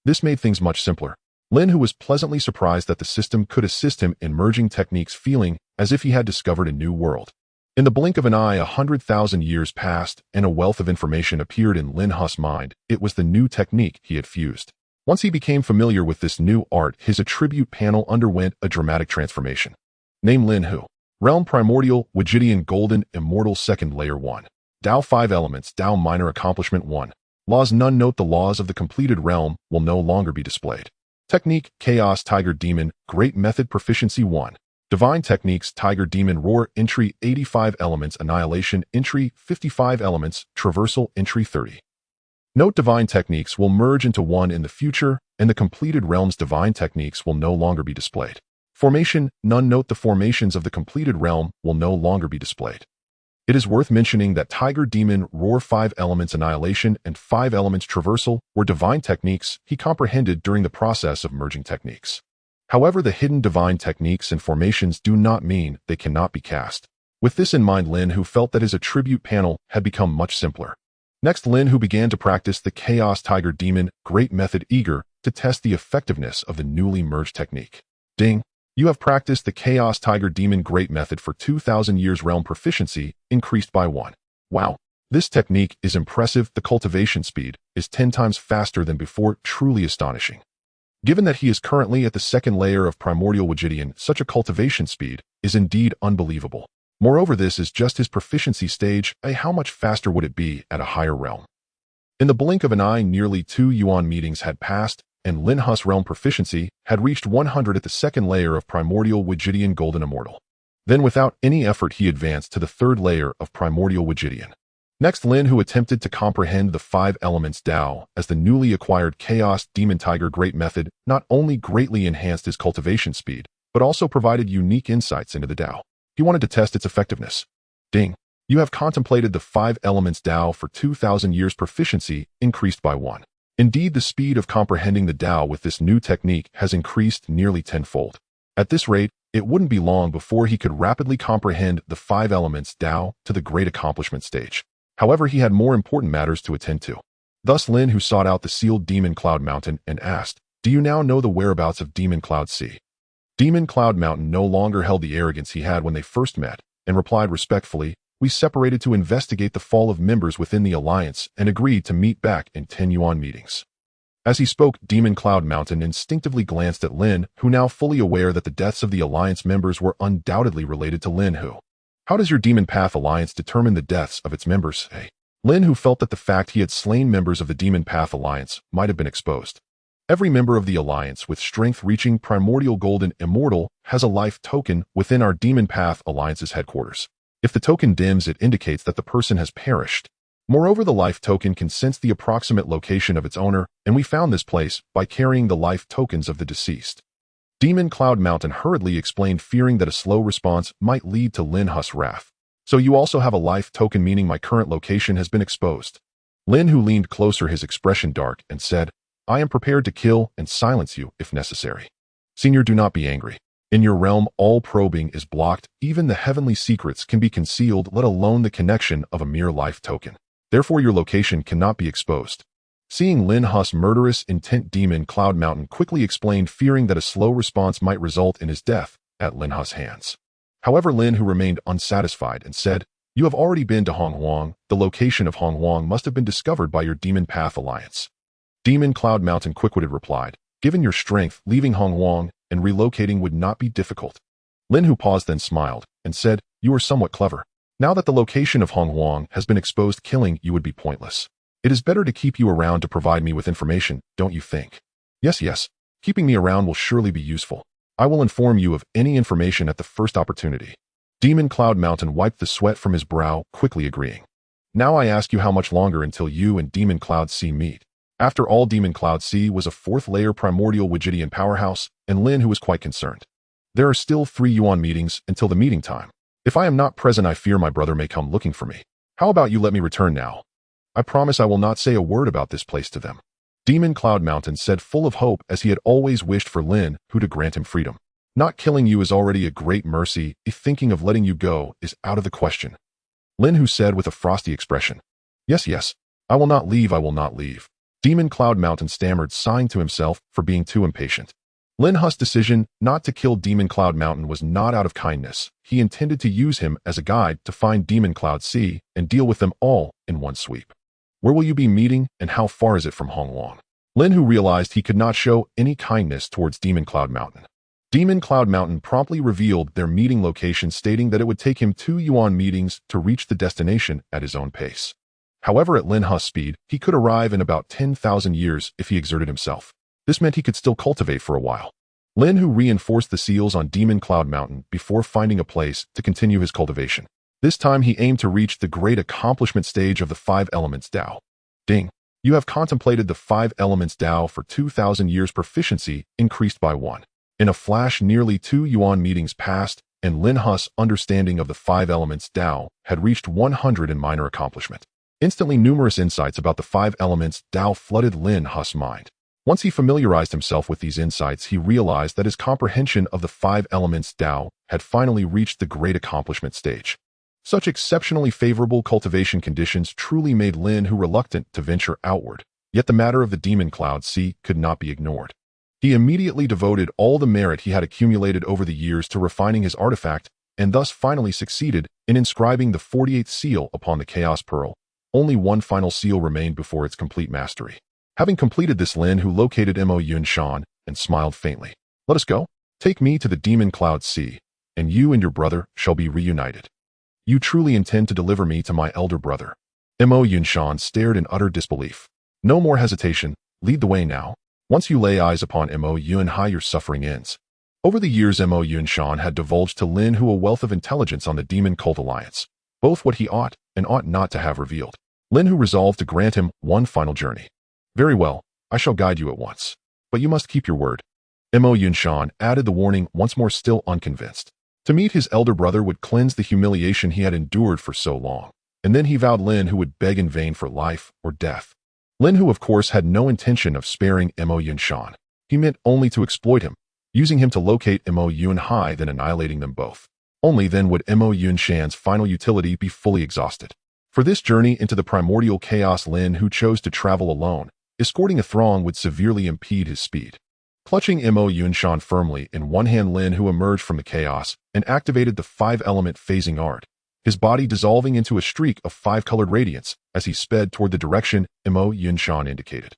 This made things much simpler. Lin, who was pleasantly surprised that the system could assist him in merging techniques, feeling as if he had discovered a new world. In the blink of an eye, 100,000 years passed, and a wealth of information appeared in Lin Hu's mind. It was the new technique he had fused. Once he became familiar with this new art, his attribute panel underwent a dramatic transformation. Name: Lin Hu. Realm: Primordial Wigidian Golden Immortal 2nd Layer 1. Dao 5 Elements. Dao Minor Accomplishment 1. Laws: None. Note: the laws of the completed realm will no longer be displayed. Technique: Chaos Tiger Demon Great Method. Proficiency 1. Divine Techniques Tiger Demon Roar Entry 85 Elements Annihilation Entry 55 Elements Traversal Entry 30. Note Divine Techniques will merge into one in the future, and the completed realm's Divine Techniques will no longer be displayed. Formation None. Note the formations of the completed realm will no longer be displayed. It is worth mentioning that Tiger Demon Roar 5 Elements Annihilation and 5 Elements Traversal were divine techniques he comprehended during the process of merging techniques. However, the hidden divine techniques and formations do not mean they cannot be cast. With this in mind, Lin Hu felt that his attribute panel had become much simpler. Next, Lin Hu began to practice the Chaos Tiger Demon Great Method, eager to test the effectiveness of the newly merged technique. Ding! You have practiced the Chaos Tiger Demon Great Method for 2,000 years. Realm proficiency increased by 1. Wow! This technique is impressive. The cultivation speed is 10 times faster than before, truly astonishing. Given that he is currently at the second layer of Primordial Wajidian, such a cultivation speed is indeed unbelievable. Moreover, this is just his proficiency stage. How much faster would it be at a higher realm? In the blink of an eye, nearly 2 yuan meetings had passed, and Lin Hu's realm proficiency had reached 100 at the second layer of Primordial Wajidian Golden Immortal. Then, without any effort, he advanced to the third layer of Primordial Wajidian. Next, Lin Hu attempted to comprehend the 5 elements Dao, as the newly acquired Chaos Demon Tiger Great Method not only greatly enhanced his cultivation speed, but also provided unique insights into the Dao. He wanted to test its effectiveness. Ding! You have contemplated the 5 elements Dao for 2,000 years. Proficiency increased by 1. Indeed, the speed of comprehending the Dao with this new technique has increased nearly tenfold. At this rate, it wouldn't be long before he could rapidly comprehend the 5 elements Dao to the great accomplishment stage. However, he had more important matters to attend to. Thus, Lin Hu sought out the sealed Demon Cloud Mountain and asked, "Do you now know the whereabouts of Demon Cloud Sea?" Demon Cloud Mountain no longer held the arrogance he had when they first met, and replied respectfully, "We separated to investigate the fall of members within the Alliance and agreed to meet back in 10 yuan meetings." As he spoke, Demon Cloud Mountain instinctively glanced at Lin Hu, now fully aware that the deaths of the Alliance members were undoubtedly related to Lin Hu. How does your Demon Path Alliance determine the deaths of its members? Lin Hu felt that the fact he had slain members of the Demon Path Alliance might have been exposed. Every member of the Alliance with strength reaching Primordial Golden Immortal has a life token within our Demon Path Alliance's headquarters. If the token dims, it indicates that the person has perished. Moreover, the life token can sense the approximate location of its owner, and we found this place by carrying the life tokens of the deceased. Demon Cloud Mountain hurriedly explained, fearing that a slow response might lead to Lin Hu's wrath. "So you also have a life token, meaning my current location has been exposed." Lin Hu leaned closer, his expression dark, and said, "I am prepared to kill and silence you if necessary. Senior, do not be angry. In your realm, all probing is blocked. Even the heavenly secrets can be concealed, let alone the connection of a mere life token. Therefore, your location cannot be exposed." Seeing Lin Hu's murderous intent, Demon Cloud Mountain quickly explained, fearing that a slow response might result in his death at Lin Hu's hands. However, Lin Hu remained unsatisfied and said, "You have already been to Honghuang. The location of Honghuang must have been discovered by your Demon Path Alliance." Demon Cloud Mountain quick-witted replied, "Given your strength, leaving Honghuang and relocating would not be difficult." Lin Hu paused, then smiled, and said, "You are somewhat clever. Now that the location of Honghuang has been exposed, killing you would be pointless. It is better to keep you around to provide me with information, don't you think?" Yes. Keeping me around will surely be useful. I will inform you of any information at the first opportunity." Demon Cloud Mountain wiped the sweat from his brow, quickly agreeing. "Now I ask you, how much longer until you and Demon Cloud Sea meet?" After all, Demon Cloud Sea was a 4th layer Primordial Wajidian powerhouse, and Lin Hu was quite concerned. "There are still 3 yuan meetings until the meeting time. If I am not present, I fear my brother may come looking for me. How about you let me return now? I promise I will not say a word about this place to them." Demon Cloud Mountain said, full of hope, as he had always wished for Lin Hu to grant him freedom. "Not killing you is already a great mercy. If thinking of letting you go is out of the question." Lin Hu said with a frosty expression. Yes. I will not leave. Demon Cloud Mountain stammered, sighing to himself for being too impatient. Lin Hu's decision not to kill Demon Cloud Mountain was not out of kindness. He intended to use him as a guide to find Demon Cloud Sea and deal with them all in one sweep. "Where will you be meeting, and how far is it from Honghuang?" Lin Hu realized he could not show any kindness towards Demon Cloud Mountain. Demon Cloud Mountain promptly revealed their meeting location, stating that it would take him 2 yuan meetings to reach the destination at his own pace. However, at Lin Hu's speed, he could arrive in about 10,000 years if he exerted himself. This meant he could still cultivate for a while. Lin Hu reinforced the seals on Demon Cloud Mountain before finding a place to continue his cultivation. This time he aimed to reach the great accomplishment stage of the 5 Elements Dao. Ding. You have contemplated the 5 Elements Dao for 2,000 years. Proficiency increased by 1. In a flash, nearly 2 yuan meetings passed, and Lin Hu's understanding of the 5 Elements Dao had reached 100 in minor accomplishment. Instantly, numerous insights about the 5 Elements Dao flooded Lin Hu's mind. Once he familiarized himself with these insights, he realized that his comprehension of the 5 Elements Dao had finally reached the great accomplishment stage. Such exceptionally favorable cultivation conditions truly made Lin Hu reluctant to venture outward, yet the matter of the Demon Cloud Sea could not be ignored. He immediately devoted all the merit he had accumulated over the years to refining his artifact, and thus finally succeeded in inscribing the 48th seal upon the Chaos Pearl. Only one final seal remained before its complete mastery. Having completed this, Lin Hu located Mo Yunshan and smiled faintly. Let us go. Take me to the Demon Cloud Sea, and you and your brother shall be reunited. You truly intend to deliver me to my elder brother? Mo Yunshan stared in utter disbelief. No more hesitation. Lead the way now. Once you lay eyes upon Mo Yunhai, your suffering ends. Over the years, Mo Yunshan had divulged to Lin Hu a wealth of intelligence on the Demon Cult Alliance, both what he ought and ought not to have revealed. Lin Hu resolved to grant him one final journey. Very well, I shall guide you at once. But you must keep your word. Mo Yunshan added the warning, once more still unconvinced. To meet his elder brother would cleanse the humiliation he had endured for so long, and then he vowed Lin Hu would beg in vain for life or death. Lin Hu, of course, had no intention of sparing Mo Yunshan. He meant only to exploit him, using him to locate Mo Yunhai, then annihilating them both. Only then would Mo Yunshan's final utility be fully exhausted. For this journey into the Primordial Chaos, Lin Hu chose to travel alone. Escorting a throng would severely impede his speed. Clutching Mo Yunshan firmly in one hand, Lin Hu emerged from the chaos and activated the 5-element phasing art, his body dissolving into a streak of 5-colored radiance as he sped toward the direction Mo Yunshan indicated.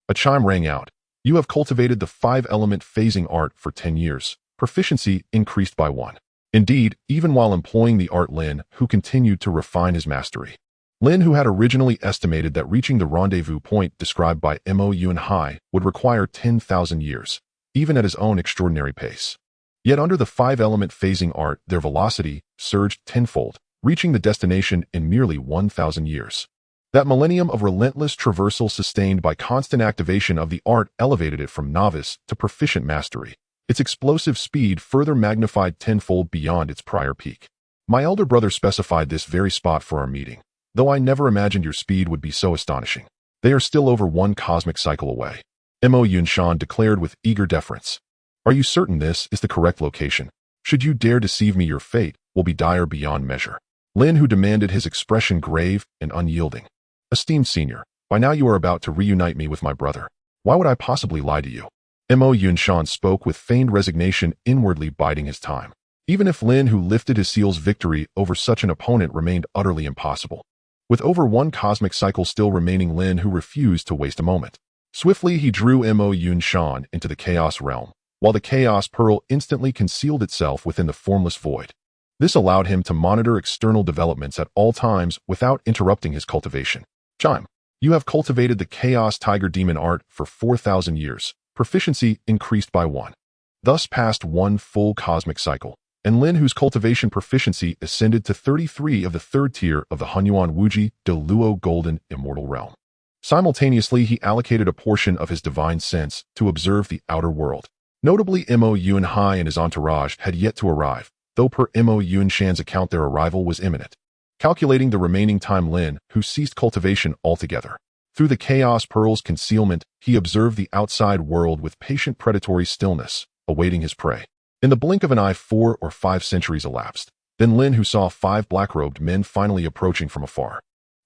A chime rang out. You have cultivated the 5-element phasing art for 10 years. Proficiency increased by 1. Indeed, even while employing the art, Lin Hu continued to refine his mastery. Lin Hu had originally estimated that reaching the rendezvous point described by Mo Yunhai would require 10,000 years, even at his own extraordinary pace. Yet under the 5-element phasing art, their velocity surged tenfold, reaching the destination in merely 1,000 years. That millennium of relentless traversal sustained by constant activation of the art elevated it from novice to proficient mastery. Its explosive speed further magnified tenfold beyond its prior peak. My elder brother specified this very spot for our meeting, though I never imagined your speed would be so astonishing. They are still over 1 cosmic cycle away. Mo Yunshan declared with eager deference. Are you certain this is the correct location? Should you dare deceive me, your fate will be dire beyond measure. Lin Hu demanded, his expression grave and unyielding. Esteemed senior, by now you are about to reunite me with my brother. Why would I possibly lie to you? Mo Yunshan spoke with feigned resignation, inwardly biding his time. Even if Lin Hu lifted his seals, victory over such an opponent remained utterly impossible. With over 1 cosmic cycle still remaining, Lin Hu refused to waste a moment. Swiftly he drew Mo Yunshan into the Chaos Realm, while the Chaos Pearl instantly concealed itself within the formless void. This allowed him to monitor external developments at all times without interrupting his cultivation. Chime. You have cultivated the Chaos Tiger Demon art for 4,000 years. Proficiency increased by 1. Thus passed 1 full cosmic cycle, and Lin Hu's cultivation proficiency ascended to 33 of the 3rd tier of the Hunyuan Wuji de Luo Golden Immortal Realm. Simultaneously, he allocated a portion of his divine sense to observe the outer world. Notably, Mo Yunhai and his entourage had yet to arrive, though per Mo Yunshan's account their arrival was imminent. Calculating the remaining time, Lin Hu ceased cultivation altogether. Through the Chaos Pearl's concealment, he observed the outside world with patient predatory stillness, awaiting his prey. In the blink of an eye, 4 or 5 centuries elapsed. Then Lin Hu saw 5 black-robed men finally approaching from afar.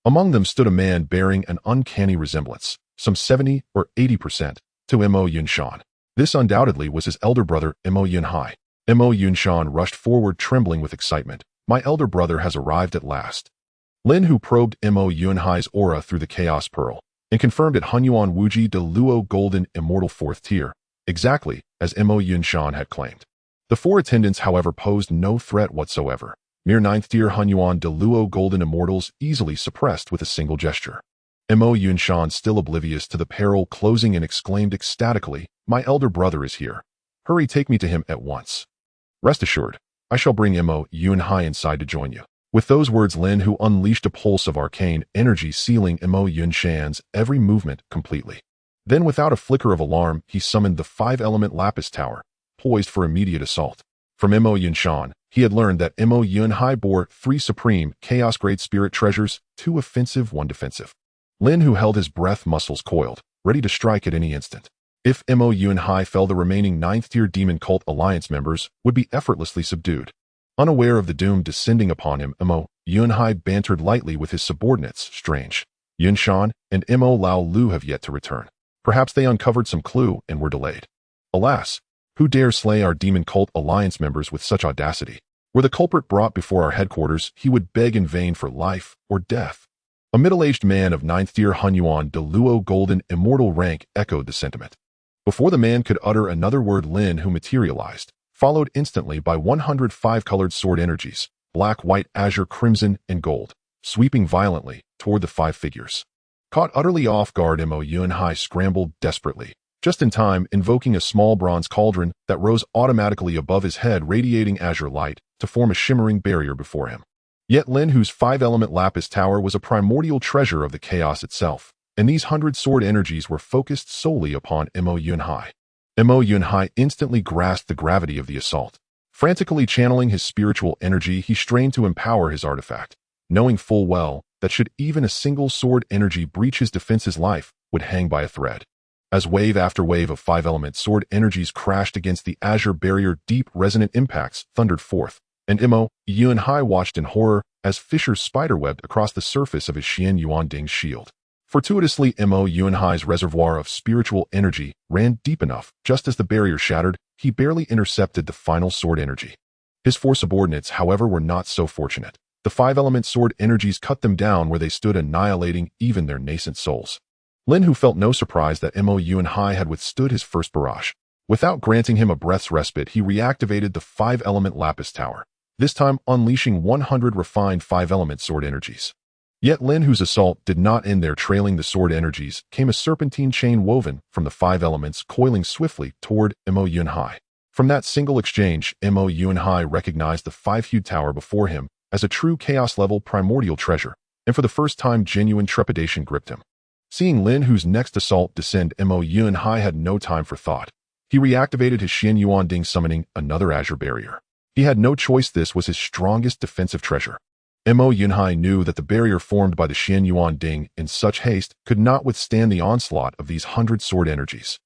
Among them stood a man bearing an uncanny resemblance, some 70 or 80%, to Mo Yunshan. This undoubtedly was his elder brother, Mo Yunhai. Mo Yunshan rushed forward, trembling with excitement. My elder brother has arrived at last. Lin Hu probed Mo Yunhai's aura through the Chaos Pearl and confirmed it Hunyuan Wuji de Luo Golden Immortal 4th tier, exactly as Mo Yunshan had claimed. The 4 attendants, however, posed no threat whatsoever. Mere 9th tier Hunyuan de Luo Golden Immortals easily suppressed with a single gesture. Mo Yunshan, still oblivious to the peril closing in, exclaimed ecstatically, My elder brother is here. Hurry, take me to him at once. Rest assured, I shall bring Mo Yunhai inside to join you. With those words, Lin Hu unleashed a pulse of arcane energy, sealing Mo Yunshan's every movement completely. Then, without a flicker of alarm, he summoned the 5-element Lapis Tower, poised for immediate assault. From Mo Yunshan, he had learned that Mo Yunhai bore 3 supreme Chaos Great Spirit treasures, 2 offensive, 1 defensive. Lin Hu held his breath, muscles coiled, ready to strike at any instant. If Mo Yunhai fell, the remaining 9th-tier Demon Cult Alliance members would be effortlessly subdued. Unaware of the doom descending upon him, Mo Yunhai bantered lightly with his subordinates. Strange. Yunshan and Mo Lao Lu have yet to return. Perhaps they uncovered some clue and were delayed. Alas, who dares slay our Demon Cult Alliance members with such audacity? Were the culprit brought before our headquarters, he would beg in vain for life or death. A middle-aged man of 9th-tier Hunyuan de Luo Golden Immortal rank echoed the sentiment. Before the man could utter another word, Lin Hu materialized, followed instantly by 105 colored sword energies, black, white, azure, crimson, and gold, sweeping violently toward the 5 figures. Caught utterly off guard, Mo Yunhai scrambled desperately, just in time, invoking a small bronze cauldron that rose automatically above his head, radiating azure light to form a shimmering barrier before him. Yet Lin Hu's 5-element Lapis Tower was a primordial treasure of the chaos itself, and these 100 sword energies were focused solely upon Mo Yunhai. Mo Yunhai instantly grasped the gravity of the assault. Frantically channeling his spiritual energy, he strained to empower his artifact, knowing full well that should even a single sword energy breach his defense, his life would hang by a thread. As wave after wave of 5-element sword energies crashed against the azure barrier, deep resonant impacts thundered forth, and Mo Yunhai watched in horror as fissures spiderwebbed across the surface of his Xian Yuanding's shield. Fortuitously, Mo Yunhai's reservoir of spiritual energy ran deep enough. Just as the barrier shattered, he barely intercepted the final sword energy. His 4 subordinates, however, were not so fortunate. The 5-element sword energies cut them down where they stood, annihilating even their nascent souls. Lin Hu felt no surprise that Mo Yunhai had withstood his first barrage. Without granting him a breath's respite, he reactivated the 5-element Lapis Tower, this time unleashing 100 refined 5-element sword energies. Yet Lin Hu's assault did not end there. Trailing the sword energies came a serpentine chain woven from the 5 elements, coiling swiftly toward Mo Yunhai. From that single exchange, Mo Yunhai recognized the 5-hued tower before him as a true chaos-level primordial treasure, and for the first time genuine trepidation gripped him. Seeing Lin Hu's next assault descend, Mo Yunhai had no time for thought. He reactivated his Xian Yuanding, summoning another azure barrier. He had no choice. This was his strongest defensive treasure. Mo Yunhai knew that the barrier formed by the Xian Yuanding in such haste could not withstand the onslaught of these 100 sword energies.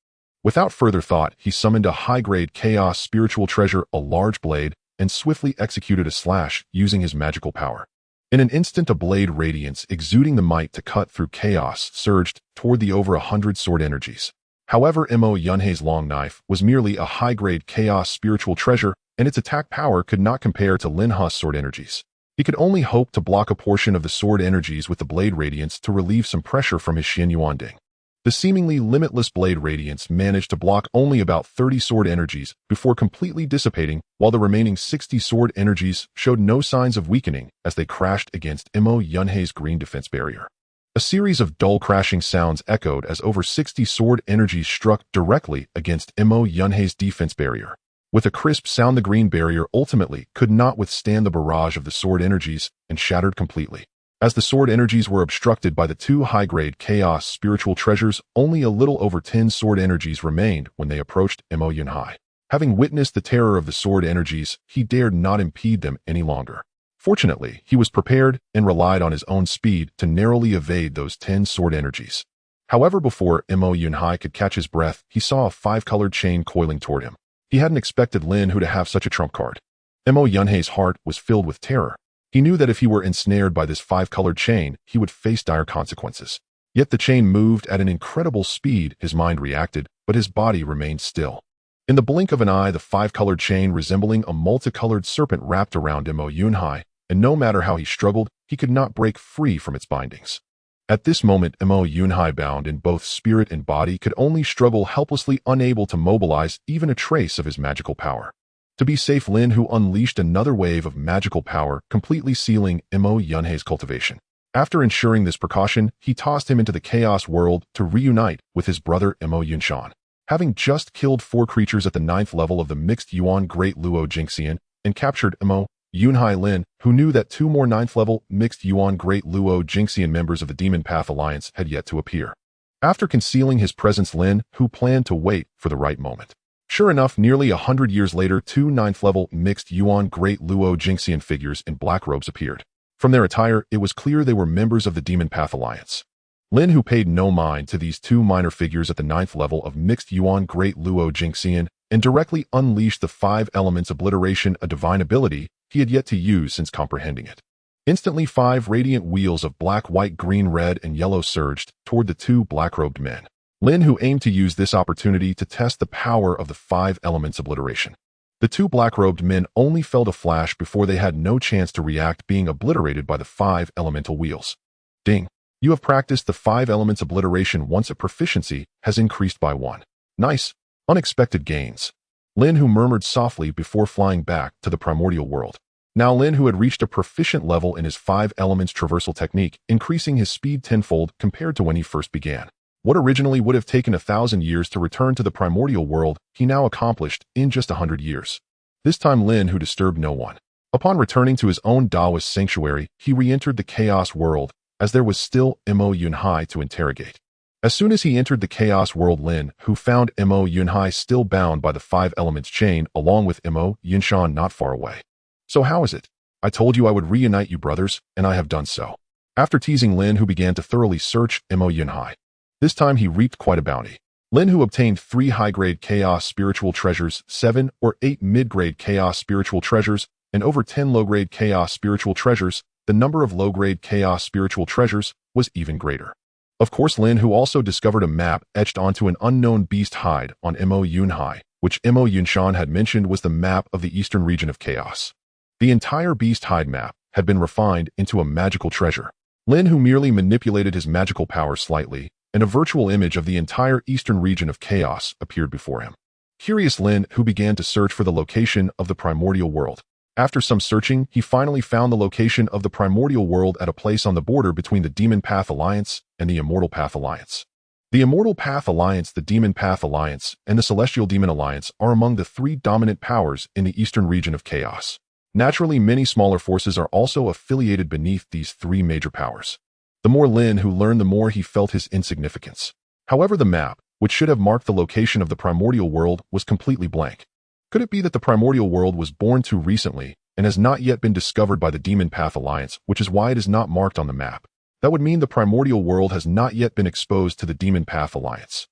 Without further thought, he summoned a high-grade chaos spiritual treasure, a large blade, and swiftly executed a slash using his magical power. In an instant, a blade radiance exuding the might to cut through chaos surged toward the over 100 sword energies. However, Mo Yunhai's long knife was merely a high-grade chaos spiritual treasure, and its attack power could not compare to Lin Hu's sword energies. He could only hope to block a portion of the sword energies with the blade radiance to relieve some pressure from his Xian Yuanding. The seemingly limitless blade radiance managed to block only about 30 sword energies before completely dissipating, while the remaining 60 sword energies showed no signs of weakening as they crashed against Mo Yunhai's green defense barrier. A series of dull crashing sounds echoed as over 60 sword energies struck directly against Mo Yunhai's defense barrier. With a crisp sound, the green barrier ultimately could not withstand the barrage of the sword energies and shattered completely. As the sword energies were obstructed by the 2 high-grade chaos spiritual treasures, only a little over 10 sword energies remained when they approached Mo Yunhai. Having witnessed the terror of the sword energies, he dared not impede them any longer. Fortunately, he was prepared and relied on his own speed to narrowly evade those 10 sword energies. However, before Mo Yunhai could catch his breath, he saw a 5-colored chain coiling toward him. He hadn't expected Lin Hu to have such a trump card. Mo Yunhai's heart was filled with terror. He knew that if he were ensnared by this 5-colored chain, he would face dire consequences. Yet the chain moved at an incredible speed. His mind reacted, but his body remained still. In the blink of an eye, the 5-colored chain, resembling a multicolored serpent, wrapped around Mo Yunhai, and no matter how he struggled, he could not break free from its bindings. At this moment, Mo Yunhai, bound in both spirit and body, could only struggle helplessly, unable to mobilize even a trace of his magical power. To be safe, Lin Hu unleashed another wave of magical power, completely sealing Mo Yunhai's cultivation. After ensuring this precaution, he tossed him into the chaos world to reunite with his brother Mo Yunshan. Having just killed 4 creatures at the 9th level of the mixed Yuan Great Luo Jingxian and captured Mo Yunhai Lin, who knew that 2 more 9th level mixed Yuan Great Luo Jingxian members of the Demon Path Alliance had yet to appear. After concealing his presence, Lin Hu planned to wait for the right moment. Sure enough, nearly 100 years later, 2 9th level mixed Yuan Great Luo Jingxian figures in black robes appeared. From their attire, it was clear they were members of the Demon Path Alliance. Lin Hu paid no mind to these 2 minor figures at the 9th level of mixed Yuan Great Luo Jingxian and directly unleashed the 5 elements obliteration, a divine ability he had yet to use since comprehending it. Instantly, 5 radiant wheels of black, white, green, red, and yellow surged toward the 2 black-robed men. Lin Hu aimed to use this opportunity to test the power of the 5 elements obliteration. The 2 black-robed men only felt a flash before they had no chance to react, being obliterated by the 5 elemental wheels. Ding! You have practiced the 5 elements obliteration once. A proficiency has increased by 1. Nice! Unexpected gains. Lin Hu murmured softly before flying back to the primordial world. Now Lin Hu had reached a proficient level in his 5 elements traversal technique, increasing his speed tenfold compared to when he first began. What originally would have taken 1,000 years to return to the primordial world, he now accomplished in just 100 years. This time Lin Hu disturbed no one. Upon returning to his own Taoist sanctuary, he re-entered the chaos world, as there was still Mo Yunhai to interrogate. As soon as he entered the chaos world, Lin Hu found Mo Yunhai still bound by the 5 elements chain, along with Mo Yunshan not far away. So how is it? I told you I would reunite you brothers, and I have done so. After teasing, Lin Hu began to thoroughly search Mo Yunhai. This time he reaped quite a bounty. Lin Hu obtained 3 high-grade chaos spiritual treasures, 7 or 8 mid-grade chaos spiritual treasures, and over 10 low-grade chaos spiritual treasures. The number of low-grade chaos spiritual treasures was even greater. Of course, Lin Hu also discovered a map etched onto an unknown beast hide on Mo Yunhai, which Mo Yunshan had mentioned was the map of the eastern region of chaos. The entire beast hide map had been refined into a magical treasure. Lin Hu merely manipulated his magical power slightly, and a virtual image of the entire eastern region of chaos appeared before him. Curious, Lin Hu began to search for the location of the primordial world. After some searching, he finally found the location of the primordial world at a place on the border between the Demon Path Alliance and the Immortal Path Alliance. The Immortal Path Alliance, the Demon Path Alliance, and the Celestial Demon Alliance are among the 3 dominant powers in the eastern region of chaos. Naturally, many smaller forces are also affiliated beneath these 3 major powers. The more Lin Hu learned, the more he felt his insignificance. However, the map, which should have marked the location of the primordial world, was completely blank. Could it be that the primordial world was born too recently and has not yet been discovered by the Demon Path Alliance, which is why it is not marked on the map? That would mean the primordial world has not yet been exposed to the Demon Path Alliance.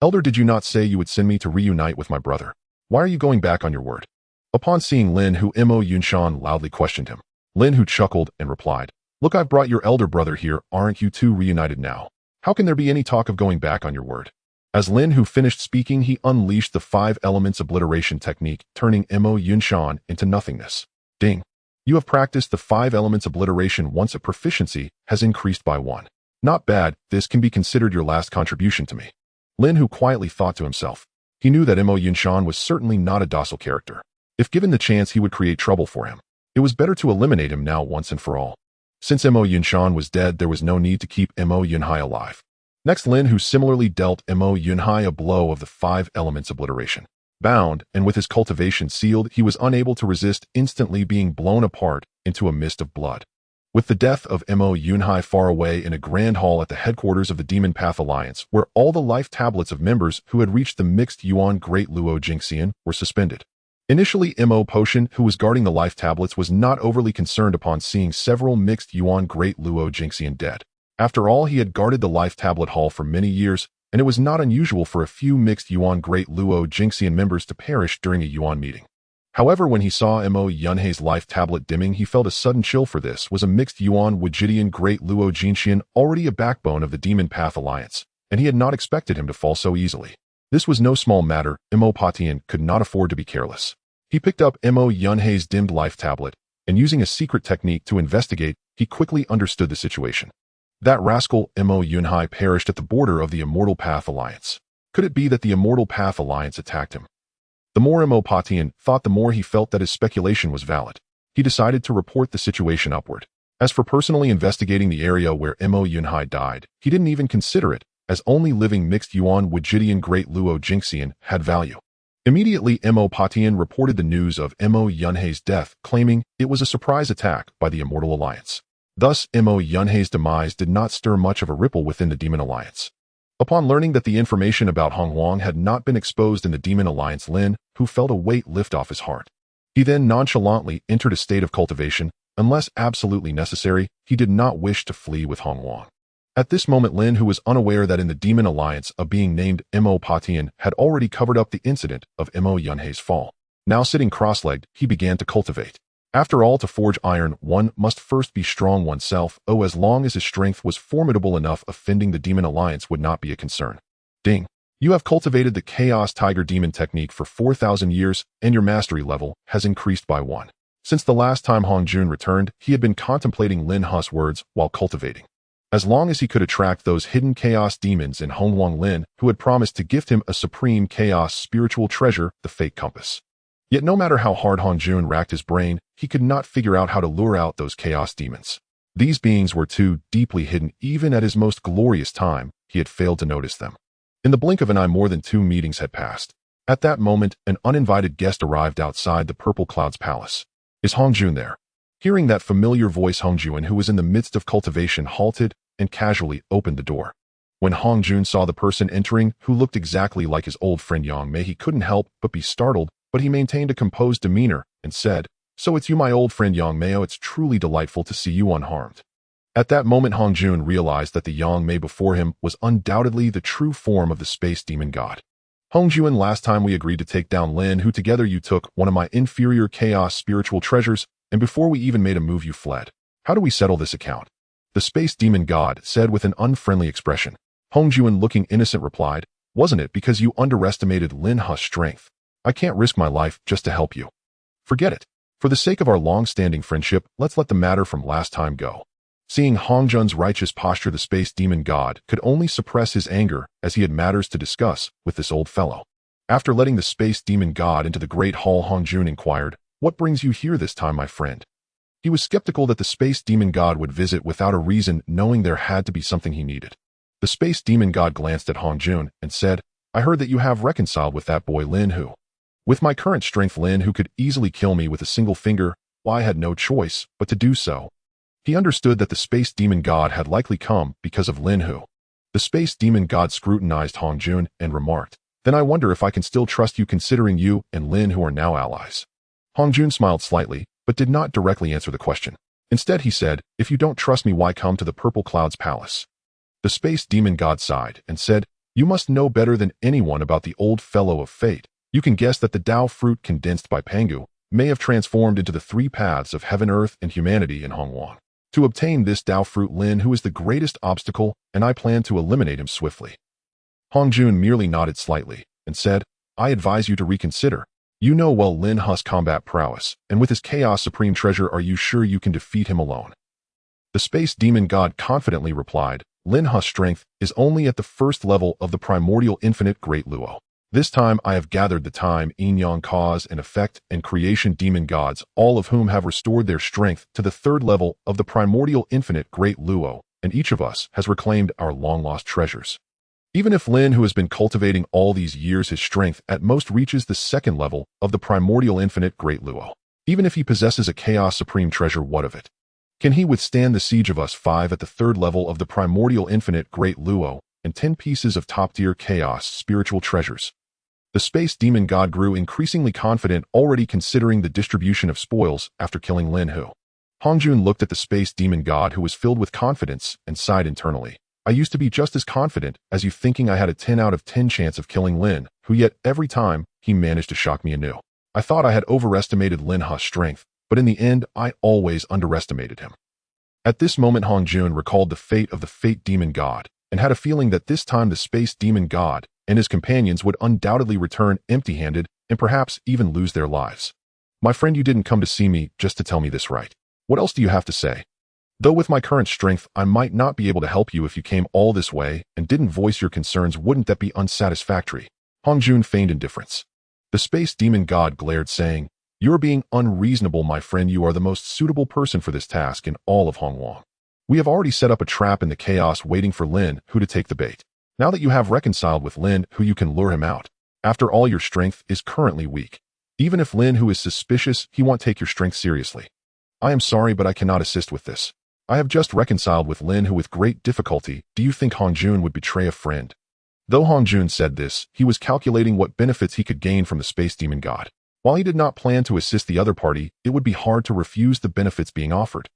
Elder, did you not say you would send me to reunite with my brother? Why are you going back on your word? Upon seeing Lin Hu, Mo Yunshan loudly questioned him. Lin Hu chuckled and replied, Look, I've brought your elder brother here. Aren't you 2 reunited now? How can there be any talk of going back on your word? As Lin Hu finished speaking, he unleashed the 5 elements obliteration technique, turning Mo Yunshan into nothingness. Ding! You have practiced the 5 elements obliteration once. A proficiency has increased by 1. Not bad, this can be considered your last contribution to me. Lin Hu quietly thought to himself. He knew that Mo Yunshan was certainly not a docile character. If given the chance, he would create trouble for him. It was better to eliminate him now once and for all. Since Mo Yunshan was dead, there was no need to keep Mo Yunhai alive. Next, Lin Hu similarly dealt Mo Yunhai a blow of the 5 elements obliteration. Bound, and with his cultivation sealed, he was unable to resist, instantly being blown apart into a mist of blood. With the death of Mo Yunhai far away in a grand hall at the headquarters of the Demon Path Alliance, where all the life tablets of members who had reached the mixed Yuan Great Luo Jingxian were suspended. Initially, Mo Potion, who was guarding the life tablets, was not overly concerned upon seeing several mixed Yuan Great Luo Jingxian dead. After all, he had guarded the life tablet hall for many years, and it was not unusual for a few mixed Yuan Great Luo Jingxian members to perish during a Yuan meeting. However, when he saw Mo Yunhai's life tablet dimming, he felt a sudden chill, for this was a mixed Yuan Wujidian Great Luo Jingxian, already a backbone of the Demon Path Alliance, and he had not expected him to fall so easily. This was no small matter. Mo Patian could not afford to be careless. He picked up Mo Yunhai's dimmed life tablet, and using a secret technique to investigate, he quickly understood the situation. That rascal Mo Yunhai perished at the border of the Immortal Path Alliance. Could it be that the Immortal Path Alliance attacked him? The more Mo Patian thought, the more he felt that his speculation was valid. He decided to report the situation upward. As for personally investigating the area where Mo Yunhai died, he didn't even consider it, as only living mixed Yuan Wigidian Great Luo Jinxian had value. Immediately, Mo Patian reported the news of Mo Yunhei's death, claiming it was a surprise attack by the Immortal Alliance. Thus, Mo Yunhei's demise did not stir much of a ripple within the Demon Alliance. Upon learning that the information about Hong Huang had not been exposed in the Demon Alliance, Lin Hu felt a weight lift off his heart. He then nonchalantly entered a state of cultivation. Unless absolutely necessary, he did not wish to flee with Hong Huang. At this moment, Lin Hu was unaware that in the Demon Alliance, a being named Mo Patian had already covered up the incident of Mo Yunhei's fall. Now sitting cross-legged, he began to cultivate. After all, to forge iron, one must first be strong oneself. As long as his strength was formidable enough, offending the Demon Alliance would not be a concern. Ding. You have cultivated the Chaos Tiger Demon technique for 4,000 years, and your mastery level has increased by 1. Since the last time Hong Jun returned, he had been contemplating Lin Hu's words while cultivating. As long as he could attract those hidden chaos demons in Hong Huang Lin, who had promised to gift him a supreme chaos spiritual treasure, the Fate Compass. Yet no matter how hard Hong Jun racked his brain, he could not figure out how to lure out those chaos demons. These beings were too deeply hidden. Even at his most glorious time, he had failed to notice them. In the blink of an eye, more than 2 meetings had passed. At that moment, an uninvited guest arrived outside the Purple Cloud's palace. Is Hong Jun there? Hearing that familiar voice, Hong Jun, who was in the midst of cultivation, halted and casually opened the door. When Hong Jun saw the person entering, who looked exactly like his old friend Yang Mei, he couldn't help but be startled, but he maintained a composed demeanor and said, "So it's you, my old friend Yang Mei. It's truly delightful to see you unharmed." At that moment, Hong Jun realized that the Yang Mei before him was undoubtedly the true form of the space demon god. Hong Jun, last time we agreed to take down Lin Hu together, you took one of my inferior chaos spiritual treasures, and before we even made a move, you fled. How do we settle this account? The space demon god said with an unfriendly expression. Hong Jun, looking innocent, replied, "Wasn't it because you underestimated Lin Hu's strength? I can't risk my life just to help you. Forget it. For the sake of our long-standing friendship, let's let the matter from last time go." Seeing Hong Jun's righteous posture, the space demon god could only suppress his anger, as he had matters to discuss with this old fellow. After letting the space demon god into the great hall, Hong Jun inquired, "What brings you here this time, my friend?" He was skeptical that the space demon god would visit without a reason, knowing there had to be something he needed. The space demon god glanced at Hong Jun and said, "I heard that you have reconciled with that boy Lin Hu. With my current strength, Lin Hu could easily kill me with a single finger. Well, I had no choice but to do so." He understood that the space demon god had likely come because of Lin Hu. The space demon god scrutinized Hong Jun and remarked, "Then I wonder if I can still trust you, considering you and Lin Hu are now allies." Hong Jun smiled slightly, but did not directly answer the question. Instead, he said, "If you don't trust me, why come to the Purple Cloud's palace?" The space demon god sighed and said, "You must know better than anyone about the old fellow of fate. You can guess that the Dao fruit condensed by Pangu may have transformed into the 3 paths of heaven, earth, and humanity in Hong Huang. To obtain this Dao fruit, Lin Hu is the greatest obstacle, and I plan to eliminate him swiftly." Hong Jun merely nodded slightly and said, "I advise you to reconsider. You know well Lin Hu's combat prowess, and with his chaos supreme treasure, are you sure you can defeat him alone?" The space demon god confidently replied, "Lin Hu's strength is only at the first level of the primordial infinite Great Luo. This time I have gathered the time, yin-yang, cause and effect, and creation demon gods, all of whom have restored their strength to the 3rd level of the primordial infinite Great Luo, and each of us has reclaimed our long-lost treasures. Even if Lin, who has been cultivating all these years, his strength at most reaches the 2nd level of the primordial infinite Great Luo. Even if he possesses a chaos supreme treasure, what of it? Can he withstand the siege of us 5 at the 3rd level of the primordial infinite Great Luo, and 10 pieces of top-tier chaos spiritual treasures?" The space demon god grew increasingly confident, already considering the distribution of spoils after killing Lin Hu. Hong Jun looked at the space demon god, who was filled with confidence, and sighed internally. "I used to be just as confident as you, thinking I had a 10 out of 10 chance of killing Lin Hu, yet every time he managed to shock me anew. I thought I had overestimated Lin Hu's strength, but in the end I always underestimated him." At this moment, Hong Jun recalled the fate of the fate demon god, and had a feeling that this time the space demon god and his companions would undoubtedly return empty-handed and perhaps even lose their lives. "My friend, you didn't come to see me just to tell me this, right? What else do you have to say? Though with my current strength, I might not be able to help you if you came all this way and didn't voice your concerns. Wouldn't that be unsatisfactory?" Hong Jun feigned indifference. The space demon god glared, saying, "You are being unreasonable, my friend. You are the most suitable person for this task in all of Hong Huang. We have already set up a trap in the chaos, waiting for Lin Hu to take the bait. Now that you have reconciled with Lin Hu, you can lure him out. After all, your strength is currently weak. Even if Lin Hu is suspicious, he won't take your strength seriously. I am sorry, but I cannot assist with this. I have just reconciled with Lin Hu with great difficulty. Do you think Hongjun would betray a friend? Though Hongjun said this, he was calculating what benefits he could gain from the space demon god. While he did not plan to assist the other party, it would be hard to refuse the benefits being offered.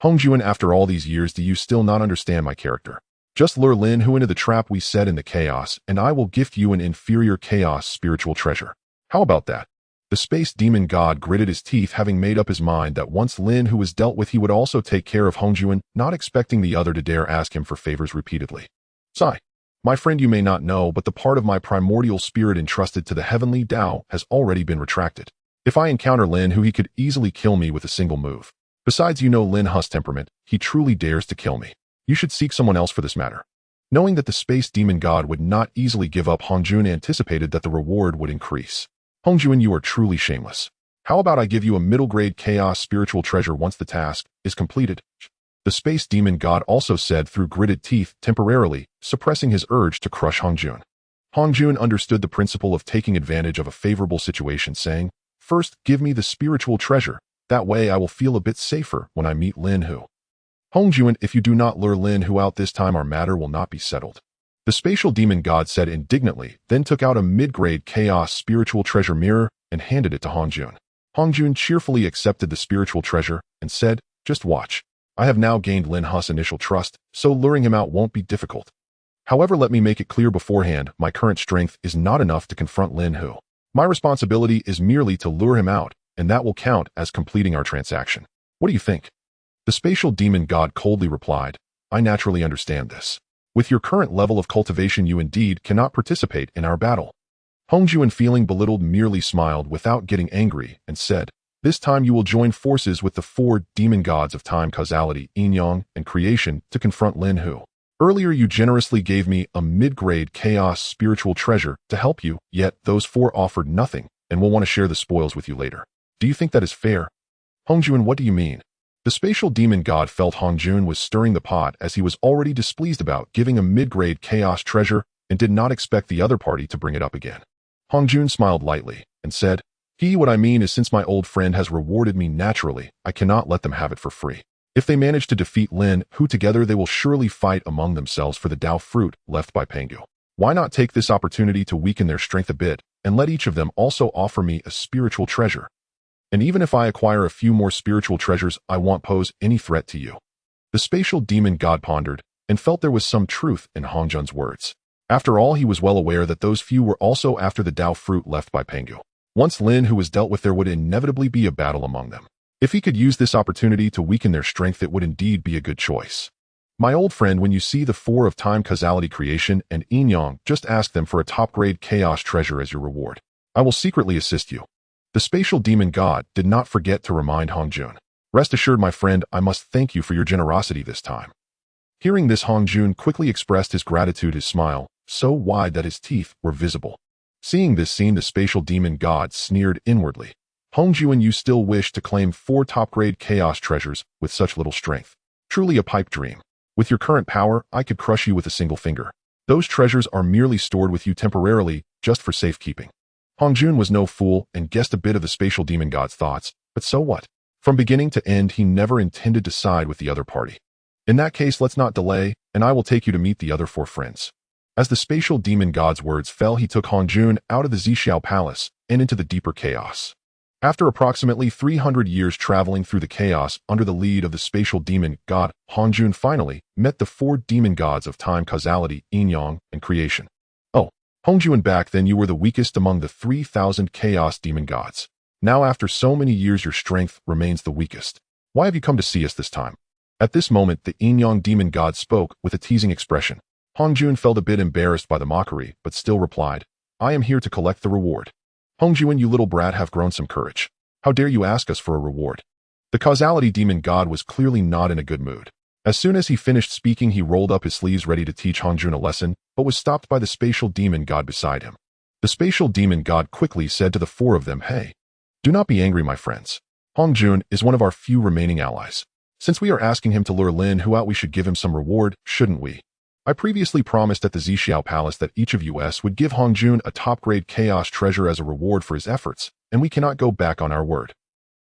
Hongjun, after all these years, do you still not understand my character? Just lure Lin Hu into the trap we set in the chaos, and I will gift you an inferior chaos spiritual treasure. How about that? The space demon god gritted his teeth, having made up his mind that once Lin Hu was dealt with, he would also take care of Hongjun, not expecting the other to dare ask him for favors repeatedly. Sigh. My friend, you may not know, but the part of my primordial spirit entrusted to the heavenly Dao has already been retracted. If I encounter Lin Hu, he could easily kill me with a single move. Besides, you know Lin Hu's temperament, he truly dares to kill me. You should seek someone else for this matter. Knowing that the space demon god would not easily give up, Hongjun anticipated that the reward would increase. Hongjun, you are truly shameless. How about I give you a middle-grade chaos spiritual treasure once the task is completed? The space demon god also said through gritted teeth, temporarily suppressing his urge to crush Hongjun. Hongjun understood the principle of taking advantage of a favorable situation, saying, "First, give me the spiritual treasure. That way I will feel a bit safer when I meet Lin Hu." Hongjun, if you do not lure Lin Hu out this time, our matter will not be settled. The spatial demon god said indignantly, then took out a mid-grade chaos spiritual treasure mirror and handed it to Hongjun. Hongjun cheerfully accepted the spiritual treasure and said, "Just watch. I have now gained Lin Hu's initial trust, so luring him out won't be difficult. However, let me make it clear beforehand, my current strength is not enough to confront Lin Hu. My responsibility is merely to lure him out, and that will count as completing our transaction. What do you think?" The spatial demon god coldly replied, "I naturally understand this. With your current level of cultivation, you indeed cannot participate in our battle." Hongjun, feeling belittled, merely smiled without getting angry and said, "This time you will join forces with the 4 demon gods of time, causality, yin-yang, and creation to confront Lin Hu. Earlier you generously gave me a mid-grade chaos spiritual treasure to help you, yet those 4 offered nothing and will want to share the spoils with you later. Do you think that is fair?" Hongjun, what do you mean? The spatial demon god felt Hongjun was stirring the pot, as he was already displeased about giving a mid-grade chaos treasure and did not expect the other party to bring it up again. Hongjun smiled lightly and said, What I mean is, since my old friend has rewarded me naturally, I cannot let them have it for free. If they manage to defeat Lin Hu together, they will surely fight among themselves for the Dao fruit left by Pangu. Why not take this opportunity to weaken their strength a bit and let each of them also offer me a spiritual treasure? And even if I acquire a few more spiritual treasures, I won't pose any threat to you." The spatial demon god pondered and felt there was some truth in Hongjun's words. After all, he was well aware that those few were also after the Dao fruit left by Pangu. Once Lin Hu was dealt with, there would inevitably be a battle among them. If he could use this opportunity to weaken their strength, it would indeed be a good choice. "My old friend, when you see the 4 of time, causality, creation, and yin-yang, just ask them for a top-grade chaos treasure as your reward. I will secretly assist you." The spatial demon god did not forget to remind Hongjun, "Rest assured, my friend, I must thank you for your generosity this time." Hearing this, Hongjun quickly expressed his gratitude, his smile so wide that his teeth were visible. Seeing this scene, the spatial demon god sneered inwardly. "Hongjun, you still wish to claim 4 top-grade chaos treasures with such little strength. Truly a pipe dream. With your current power, I could crush you with a single finger. Those treasures are merely stored with you temporarily, just for safekeeping." Hongjun was no fool and guessed a bit of the spatial demon god's thoughts, but so what? From beginning to end, he never intended to side with the other party. "In that case, let's not delay, and I will take you to meet the other 4 friends." As the spatial demon god's words fell, he took Hongjun out of the Zixiao Palace and into the deeper chaos. After approximately 300 years traveling through the chaos under the lead of the spatial demon god, Hongjun finally met the 4 demon gods of time, causality, yin-yang, and creation. "Oh, Hongjun, back then you were the weakest among the 3,000 chaos demon gods. Now after so many years, your strength remains the weakest. Why have you come to see us this time?" At this moment, the yin-yang demon god spoke with a teasing expression. Hongjun felt a bit embarrassed by the mockery, but still replied, "I am here to collect the reward." "Hongjun, you little brat, have grown some courage. How dare you ask us for a reward?" The causality demon god was clearly not in a good mood. As soon as he finished speaking, he rolled up his sleeves ready to teach Hongjun a lesson, but was stopped by the spatial demon god beside him. The spatial demon god quickly said to the 4 of them, "Hey, do not be angry, my friends. Hongjun is one of our few remaining allies. Since we are asking him to lure Lin Hu out, we should give him some reward, shouldn't we? I previously promised at the Zixiao Palace that each of us would give Hongjun a top-grade chaos treasure as a reward for his efforts, and we cannot go back on our word.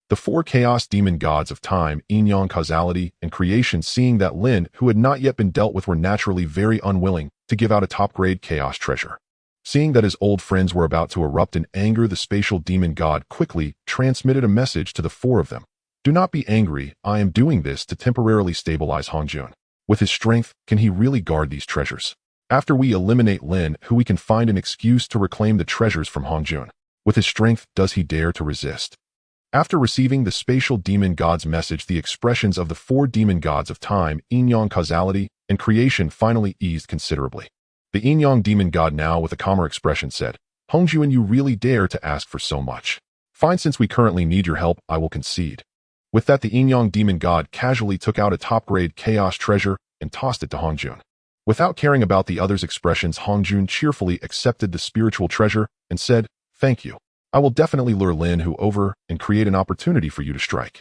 The four chaos demon gods of time, yin-yang, causality, and creation, seeing that Lin, who had not yet been dealt with, were naturally very unwilling to give out a top-grade chaos treasure. Seeing that his old friends were about to erupt in anger, the spatial demon god quickly transmitted a message to the four of them. Do not be angry, I am doing this to temporarily stabilize Hongjun. With his strength, can he really guard these treasures? After we eliminate Lin, who we can find an excuse to reclaim the treasures from Hongjun. With his strength, does he dare to resist? After receiving the spatial demon god's message, the expressions of the four demon gods of time, yin-yang, causality, and creation finally eased considerably. The yin-yang demon god, now with a calmer expression, said, Hongjun, you really dare to ask for so much. Fine, since we currently need your help, I will concede. With that, the yin-yang demon god casually took out a top-grade chaos treasure and tossed it to Hongjun. Without caring about the others' expressions, Hongjun cheerfully accepted the spiritual treasure and said, Thank you. I will definitely lure Lin Hu over and create an opportunity for you to strike.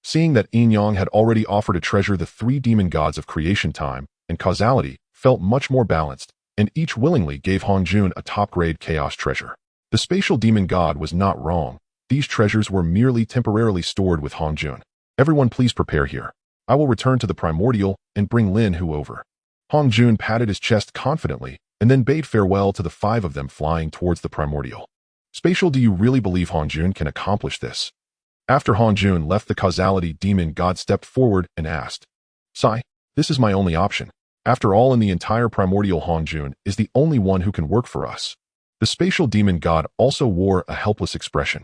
Seeing that yin-yang had already offered a treasure, the three demon gods of creation, time, and causality felt much more balanced, and each willingly gave Hongjun a top-grade chaos treasure. The spatial demon god was not wrong. These treasures were merely temporarily stored with Hongjun. Everyone please prepare here. I will return to the Primordial and bring Lin Hu over. Hongjun patted his chest confidently and then bade farewell to the five of them, flying towards the Primordial. Spatial, do you really believe Hongjun can accomplish this? After Hongjun left, the causality demon god stepped forward and asked, Sai, this is my only option. After all, in the entire Primordial, Hongjun is the only one who can work for us. The spatial demon god also wore a helpless expression.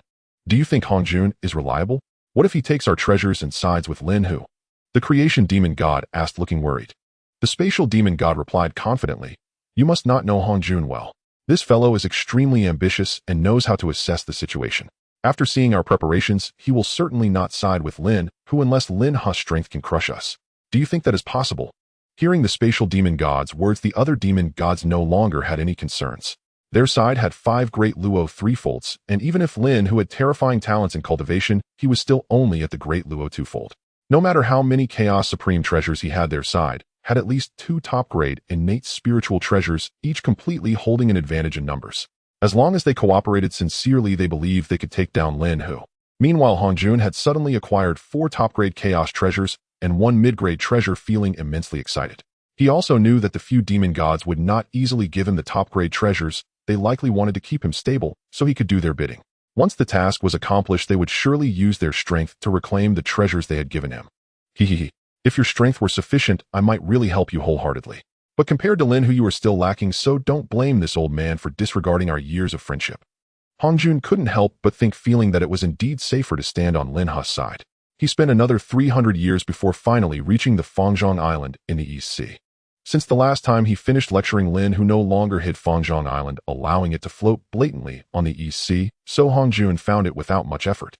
Do you think Hongjun is reliable? What if he takes our treasures and sides with Lin Hu? The creation demon god asked, looking worried. The spatial demon god replied confidently, You must not know Hongjun well. This fellow is extremely ambitious and knows how to assess the situation. After seeing our preparations, he will certainly not side with Lin Hu unless Lin Hu's strength can crush us. Do you think that is possible? Hearing the spatial demon god's words, the other demon gods no longer had any concerns. Their side had 5 great Luo threefolds, and even if Lin Hu had terrifying talents in cultivation, he was still only at the great Luo twofold. No matter how many Chaos Supreme treasures he had, their side had at least 2 top-grade innate spiritual treasures, each completely holding an advantage in numbers. As long as they cooperated sincerely, they believed they could take down Lin Hu. Meanwhile, Hongjun had suddenly acquired 4 top-grade chaos treasures and 1 mid-grade treasure, feeling immensely excited. He also knew that the few demon gods would not easily give him the top-grade treasures. They likely wanted to keep him stable so he could do their bidding. Once the task was accomplished, they would surely use their strength to reclaim the treasures they had given him. Hehehe. If your strength were sufficient, I might really help you wholeheartedly. But compared to Lin Hu, you are still lacking, so don't blame this old man for disregarding our years of friendship. Hongjun couldn't help but think, feeling that it was indeed safer to stand on Lin Hu's side. He spent another 300 years before finally reaching the Fangzhong Island in the East Sea. Since the last time he finished lecturing, Lin Hu no longer hid Fangzhong Island, allowing it to float blatantly on the East Sea, so Hongjun found it without much effort.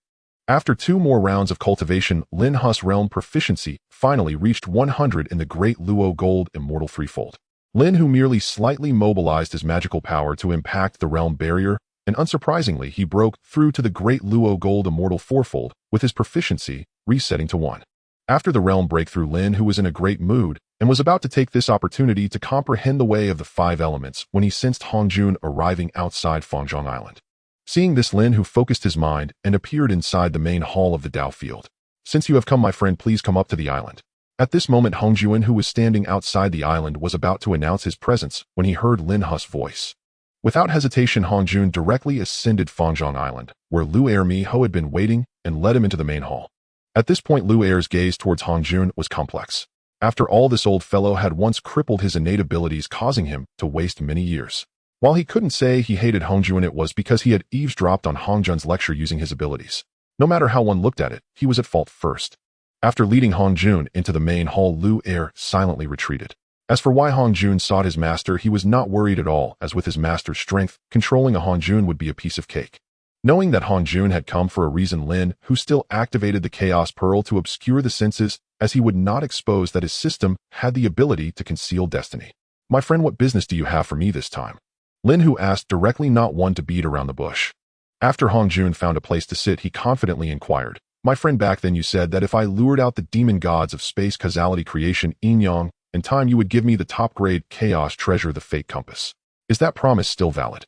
After 2 more rounds of cultivation, Lin Hu's realm proficiency finally reached 100 in the Great Luo Gold Immortal Threefold. Lin Hu merely slightly mobilized his magical power to impact the realm barrier, and unsurprisingly, he broke through to the Great Luo Gold Immortal Fourfold, with his proficiency resetting to 1. After the realm breakthrough, Lin Hu was in a great mood and was about to take this opportunity to comprehend the way of the 5 elements when he sensed Hongjun arriving outside Fangzhong Island. Seeing this, Lin Hu focused his mind and appeared inside the main hall of the Dao field. Since you have come, my friend, please come up to the island. At this moment, Hongjun, who was standing outside the island, was about to announce his presence when he heard Lin Hu's voice. Without hesitation, Hongjun directly ascended Fangzhong Island, where Lu Ermi-ho had been waiting, and led him into the main hall. At this point, Lu Er's gaze towards Hongjun was complex. After all, this old fellow had once crippled his innate abilities, causing him to waste many years. While he couldn't say he hated Hongjun, it was because he had eavesdropped on Hongjun's lecture using his abilities. No matter how one looked at it, he was at fault first. After leading Hongjun into the main hall, Lu Er silently retreated. As for why Hongjun sought his master, he was not worried at all, as with his master's strength, controlling a Hongjun would be a piece of cake. Knowing that Hongjun had come for a reason, Lin Hu still activated the Chaos Pearl to obscure the senses, as he would not expose that his system had the ability to conceal destiny. My friend, what business do you have for me this time? Lin Hu asked directly, not one to beat around the bush. After Hongjun found a place to sit, he confidently inquired, My friend, back then you said that if I lured out the demon gods of space, causality, creation, yin-yang, In time you would give me the top-grade chaos treasure, the Fate Compass. Is that promise still valid?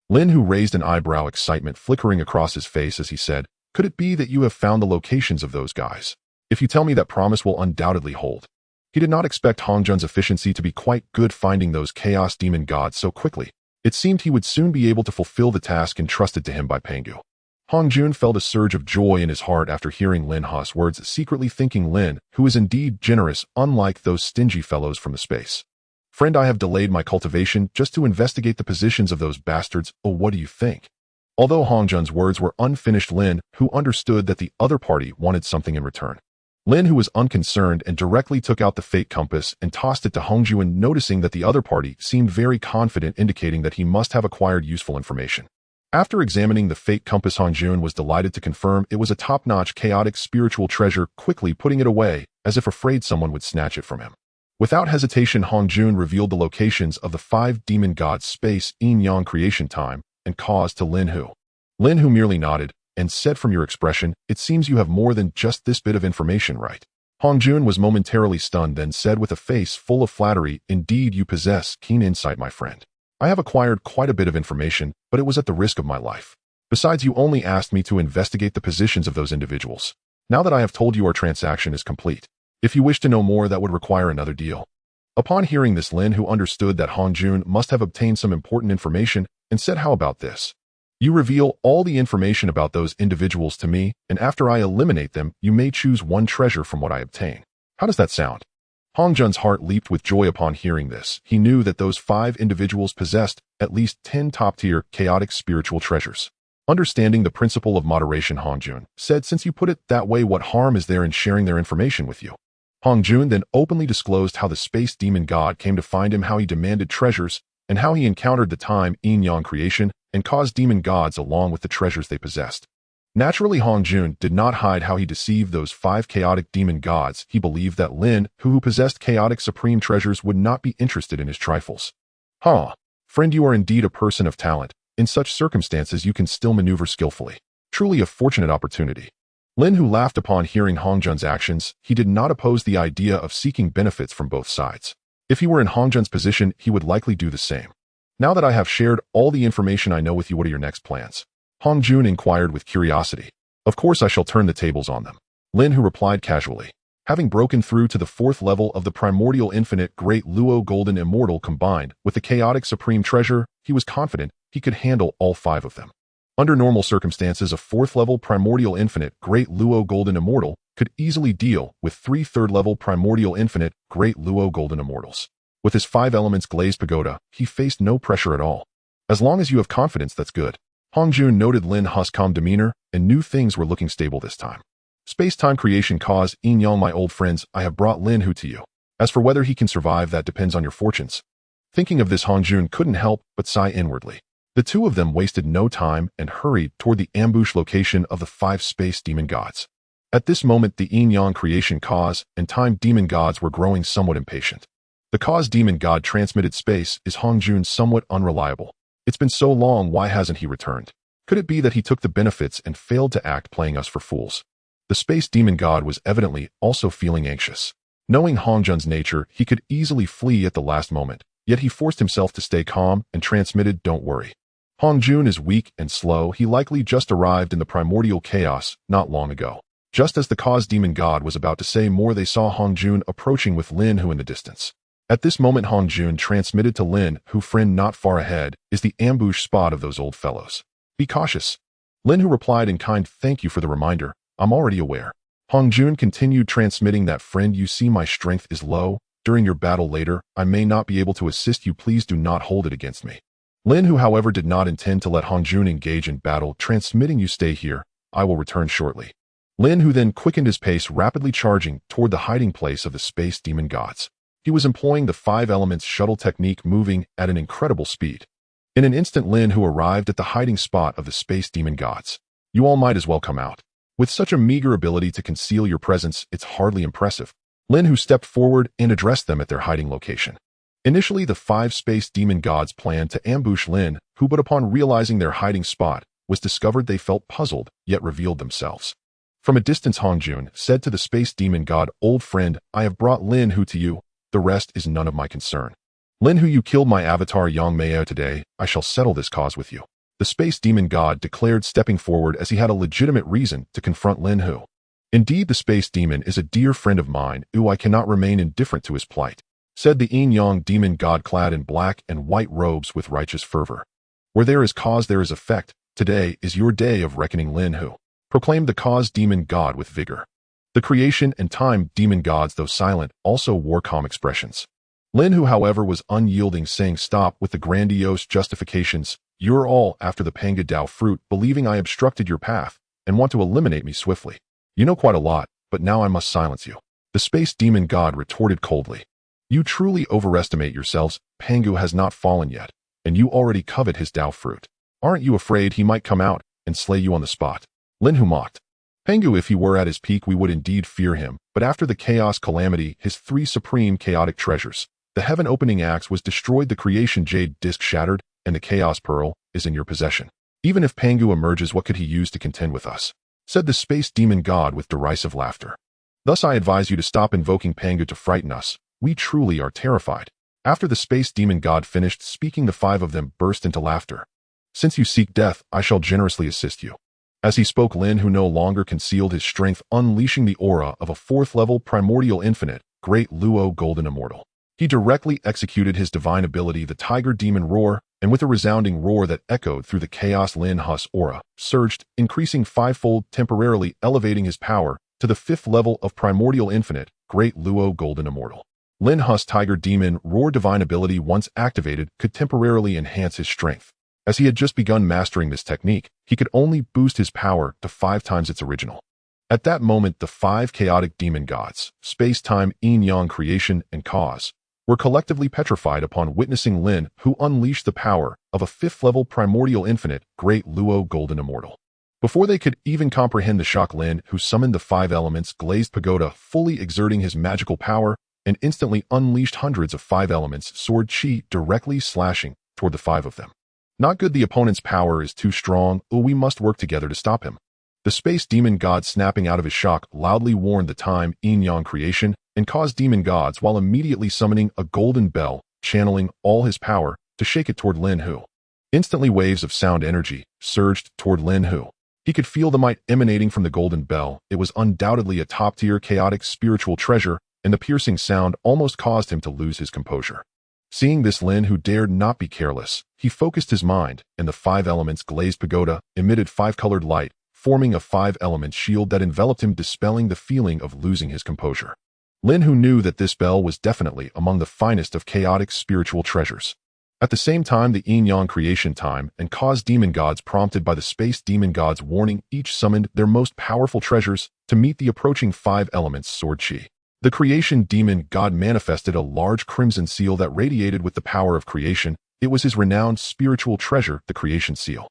Lin Hu raised an eyebrow, excitement flickering across his face as he said, could it be that you have found the locations of those guys? If you tell me, that promise will undoubtedly hold. He did not expect Hong Jun's efficiency to be quite good finding those chaos demon gods so quickly. It seemed he would soon be able to fulfill the task entrusted to him by Pangu. Hong Jun felt a surge of joy in his heart after hearing Lin Hu's words, secretly thinking Lin, who is indeed generous, unlike those stingy fellows from the space. Friend, I have delayed my cultivation just to investigate the positions of those bastards. Oh, what do you think? Although Hong Jun's words were unfinished, Lin, who understood that the other party wanted something in return. Lin, who was unconcerned and directly took out the Fate Compass and tossed it to Hong Jun, noticing that the other party seemed very confident, indicating that he must have acquired useful information. After examining the Fate Compass, Hong Jun was delighted to confirm it was a top-notch chaotic spiritual treasure, quickly putting it away, as if afraid someone would snatch it from him. Without hesitation, Hong Jun revealed the locations of the 5 demon gods' space, yin-yang creation time, and cause to Lin Hu. Lin Hu merely nodded and said, from your expression, it seems you have more than just this bit of information, right? Hong Jun was momentarily stunned, then said with a face full of flattery, indeed you possess keen insight, my friend. I have acquired quite a bit of information, but it was at the risk of my life. Besides, you only asked me to investigate the positions of those individuals. Now that I have told you, our transaction is complete. If you wish to know more, that would require another deal. Upon hearing this, Lin Hu understood that Hong Jun must have obtained some important information and said, how about this? You reveal all the information about those individuals to me, and after I eliminate them, you may choose one treasure from what I obtain. How does that sound? Hong Jun's heart leaped with joy upon hearing this. He knew that those 5 individuals possessed at least 10 top-tier chaotic spiritual treasures. Understanding the principle of moderation, Hong Jun said, since you put it that way, what harm is there in sharing their information with you? Hong Jun then openly disclosed how the space demon god came to find him, how he demanded treasures, and how he encountered the time yin-yang creation and caused demon gods along with the treasures they possessed. Naturally, Hong Jun did not hide how he deceived those 5 chaotic demon gods. He believed that Lin, who possessed chaotic supreme treasures, would not be interested in his trifles. Friend, you are indeed a person of talent. In such circumstances, you can still maneuver skillfully. Truly a fortunate opportunity. Lin Hu laughed upon hearing Hong Jun's actions. He did not oppose the idea of seeking benefits from both sides. If he were in Hong Jun's position, he would likely do the same. Now that I have shared all the information I know with you, what are your next plans? Hong Jun inquired with curiosity. Of course, I shall turn the tables on them. Lin Hu replied casually. Having broken through to the 4th level of the Primordial Infinite Great Luo Golden Immortal combined with the Chaotic Supreme Treasure, he was confident he could handle all 5 of them. Under normal circumstances, a 4th level Primordial Infinite Great Luo Golden Immortal could easily deal with 3 3rd-level Primordial Infinite Great Luo Golden Immortals. With his 5 elements glazed pagoda, he faced no pressure at all. As long as you have confidence, that's good. Hong Jun noted Lin Hu's calm demeanor and knew things were looking stable this time. Space-time creation cause, yin-yang, my old friends, I have brought Lin Hu to you. As for whether he can survive, that depends on your fortunes. Thinking of this, Hong Jun couldn't help but sigh inwardly. The 2 of them wasted no time and hurried toward the ambush location of the 5 space demon gods. At this moment, the yin-yang creation cause and time demon gods were growing somewhat impatient. The cause demon god transmitted space is Hong Jun somewhat unreliable. It's been so long, why hasn't he returned? Could it be that he took the benefits and failed to act, playing us for fools? The space demon god was evidently also feeling anxious. Knowing Hong Jun's nature, he could easily flee at the last moment, yet he forced himself to stay calm and transmitted, don't worry. Hong Jun is weak and slow. He likely just arrived in the Primordial Chaos not long ago. Just as the cause demon god was about to say more, they saw Hong Jun approaching with Lin Hu in the distance. At this moment, Hong Jun transmitted to Lin Hu, friend, not far ahead is the ambush spot of those old fellows. Be cautious. Lin Hu replied in kind, thank you for the reminder. I'm already aware. Hong Jun continued transmitting that, friend, you see my strength is low. During your battle later, I may not be able to assist you. Please do not hold it against me. Lin Hu, however, did not intend to let Hong Jun engage in battle, transmitting, you stay here. I will return shortly. Lin Hu then quickened his pace, rapidly charging toward the hiding place of the space demon gods. He was employing the 5 elements shuttle technique, moving at an incredible speed. In an instant, Lin Hu arrived at the hiding spot of the space demon gods. You all might as well come out. With such a meager ability to conceal your presence, it's hardly impressive. Lin Hu stepped forward and addressed them at their hiding location. Initially, the 5 space demon gods planned to ambush Lin Hu, but upon realizing their hiding spot was discovered, they felt puzzled, yet revealed themselves. From a distance, Hong Jun said to the space demon god, old friend, I have brought Lin Hu to you. The The rest is none of my concern. Lin Hu, you killed my avatar Yang Meo today. I shall settle this cause with you. The space demon god declared, stepping forward as he had a legitimate reason to confront Lin Hu. Indeed, the space demon is a dear friend of mine. I cannot remain indifferent to his plight, said the Yin Yang demon god clad in black and white robes with righteous fervor. Where there is cause, there is effect. Today is your day of reckoning, Lin Hu, proclaimed the cause demon god with vigor. The creation and time demon gods, though silent, also wore calm expressions. Lin Hu, however, was unyielding, saying, "Stop with the grandiose justifications. You're all after the Panga Dao fruit, believing I obstructed your path and want to eliminate me swiftly. You know quite a lot, but now I must silence you." The space demon god retorted coldly. "You truly overestimate yourselves. Pangu has not fallen yet, and you already covet his Dao fruit. Aren't you afraid he might come out and slay you on the spot?" Lin Hu mocked. "Pangu, if he were at his peak, we would indeed fear him, but after the chaos calamity, his 3 supreme chaotic treasures, the heaven opening axe was destroyed, the creation jade disc shattered, and the chaos pearl is in your possession. Even if Pangu emerges, what could he use to contend with us?" said the space demon god with derisive laughter. "Thus I advise you to stop invoking Pangu to frighten us. We truly are terrified." After the space demon god finished speaking, the 5 of them burst into laughter. "Since you seek death, I shall generously assist you." As he spoke, Lin Hu no longer concealed his strength, unleashing the aura of a 4th-level primordial infinite, Great Luo golden immortal. He directly executed his divine ability, the Tiger Demon Roar, and with a resounding roar that echoed through the chaos, Lin Hu's aura surged, increasing 5-fold, temporarily elevating his power to the 5th level of primordial infinite, Great Luo golden immortal. Lin Hu's Tiger Demon Roar divine ability, once activated, could temporarily enhance his strength. As he had just begun mastering this technique, he could only boost his power to 5 times its original. At that moment, the 5 chaotic demon gods, space-time, yin-yang, creation, and cause, were collectively petrified upon witnessing Lin Hu unleash the power of a 5th-level primordial infinite, Great Luo golden immortal. Before they could even comprehend the shock, Lin Hu summoned the 5 elements, glazed pagoda, fully exerting his magical power, and instantly unleashed hundreds of 5 elements, sword chi, directly slashing toward the 5 of them. "Not good. The opponent's power is too strong. We must work together to stop him." The space demon god, snapping out of his shock, loudly warned the time, yin-yang, creation, and cause demon gods, while immediately summoning a golden bell, channeling all his power to shake it toward Lin Hu. Instantly, waves of sound energy surged toward Lin Hu. He could feel the might emanating from the golden bell. It was undoubtedly a top-tier chaotic spiritual treasure, and the piercing sound almost caused him to lose his composure. Seeing this, Lin Hu dared not be careless. He focused his mind, and the 5 elements glazed pagoda emitted 5-colored light, forming a 5-element shield that enveloped him, dispelling the feeling of losing his composure. Lin Hu knew that this bell was definitely among the finest of chaotic spiritual treasures. At the same time, the yin-yang creation time and cause demon gods, prompted by the space demon god's warning, each summoned their most powerful treasures to meet the approaching 5 elements sword chi. The creation demon god manifested a large crimson seal that radiated with the power of creation. It was his renowned spiritual treasure, the creation seal.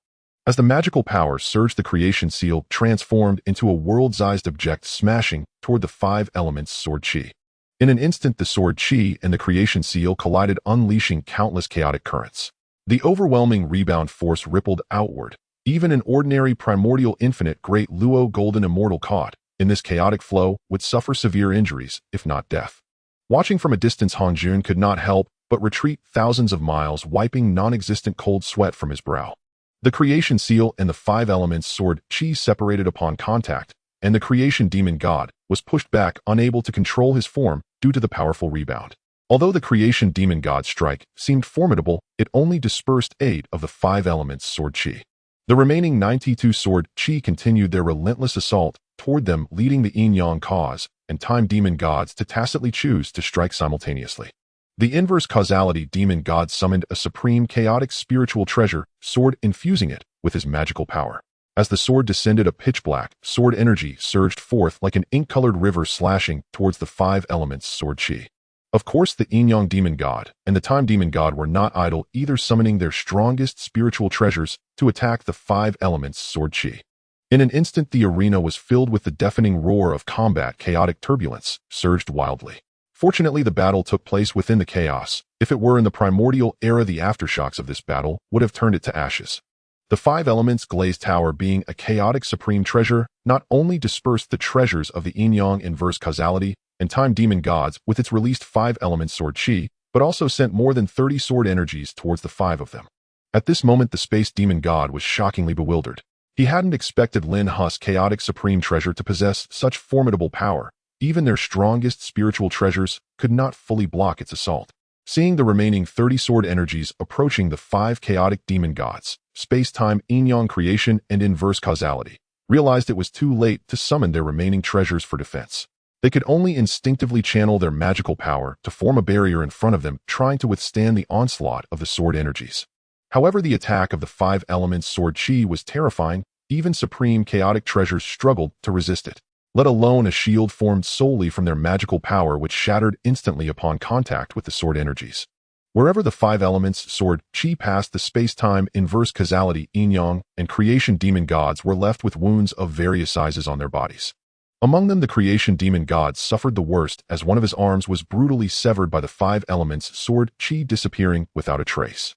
As the magical power surged, the creation seal transformed into a world-sized object, smashing toward the 5 elements sword chi. In an instant, the sword chi and the creation seal collided, unleashing countless chaotic currents. The overwhelming rebound force rippled outward. Even an ordinary primordial infinite Great Luo golden immortal caught in this chaotic flow would suffer severe injuries, if not death. Watching from a distance, Han Jun could not help but retreat thousands of miles, wiping non-existent cold sweat from his brow. The creation seal and the 5 elements sword chi separated upon contact, and the creation demon god was pushed back, unable to control his form due to the powerful rebound. Although the creation demon god's strike seemed formidable, it only dispersed 8 of the 5 elements sword chi. The remaining 92 sword chi continued their relentless assault toward them, leading the yin-yang cause and time demon gods to tacitly choose to strike simultaneously. The inverse causality demon god summoned a supreme chaotic spiritual treasure sword, infusing it with his magical power. As the sword descended, a pitch-black sword energy surged forth like an ink-colored river, slashing towards the 5 elements sword chi. Of course, the yin-yang demon god and the time demon god were not idle either, summoning their strongest spiritual treasures to attack the 5 elements sword chi. In an instant, the arena was filled with the deafening roar of combat. Chaotic turbulence surged wildly. Fortunately, the battle took place within the chaos. If it were in the primordial era, the aftershocks of this battle would have turned it to ashes. The 5 elements glazed tower, being a chaotic supreme treasure, not only dispersed the treasures of the yin-yang inverse causality, and time demon gods with its released 5 elements sword chi, but also sent more than 30 sword energies towards the 5 of them. At this moment, the space demon god was shockingly bewildered. He hadn't expected Lin Hu's chaotic supreme treasure to possess such formidable power. Even their strongest spiritual treasures could not fully block its assault. Seeing the remaining 30 sword energies approaching the 5 chaotic demon gods, space-time, yin-yang creation, and inverse causality, realized it was too late to summon their remaining treasures for defense. They could only instinctively channel their magical power to form a barrier in front of them, trying to withstand the onslaught of the sword energies. However, the attack of the 5 elements sword chi was terrifying. Even supreme chaotic treasures struggled to resist it, let alone a shield formed solely from their magical power which shattered instantly upon contact with the sword energies. Wherever the 5 elements sword chi passed, the space-time, inverse causality, yin-yang, and creation demon gods were left with wounds of various sizes on their bodies. Among them, the creation demon god suffered the worst, as one of his arms was brutally severed by the 5 elements sword chi, disappearing without a trace.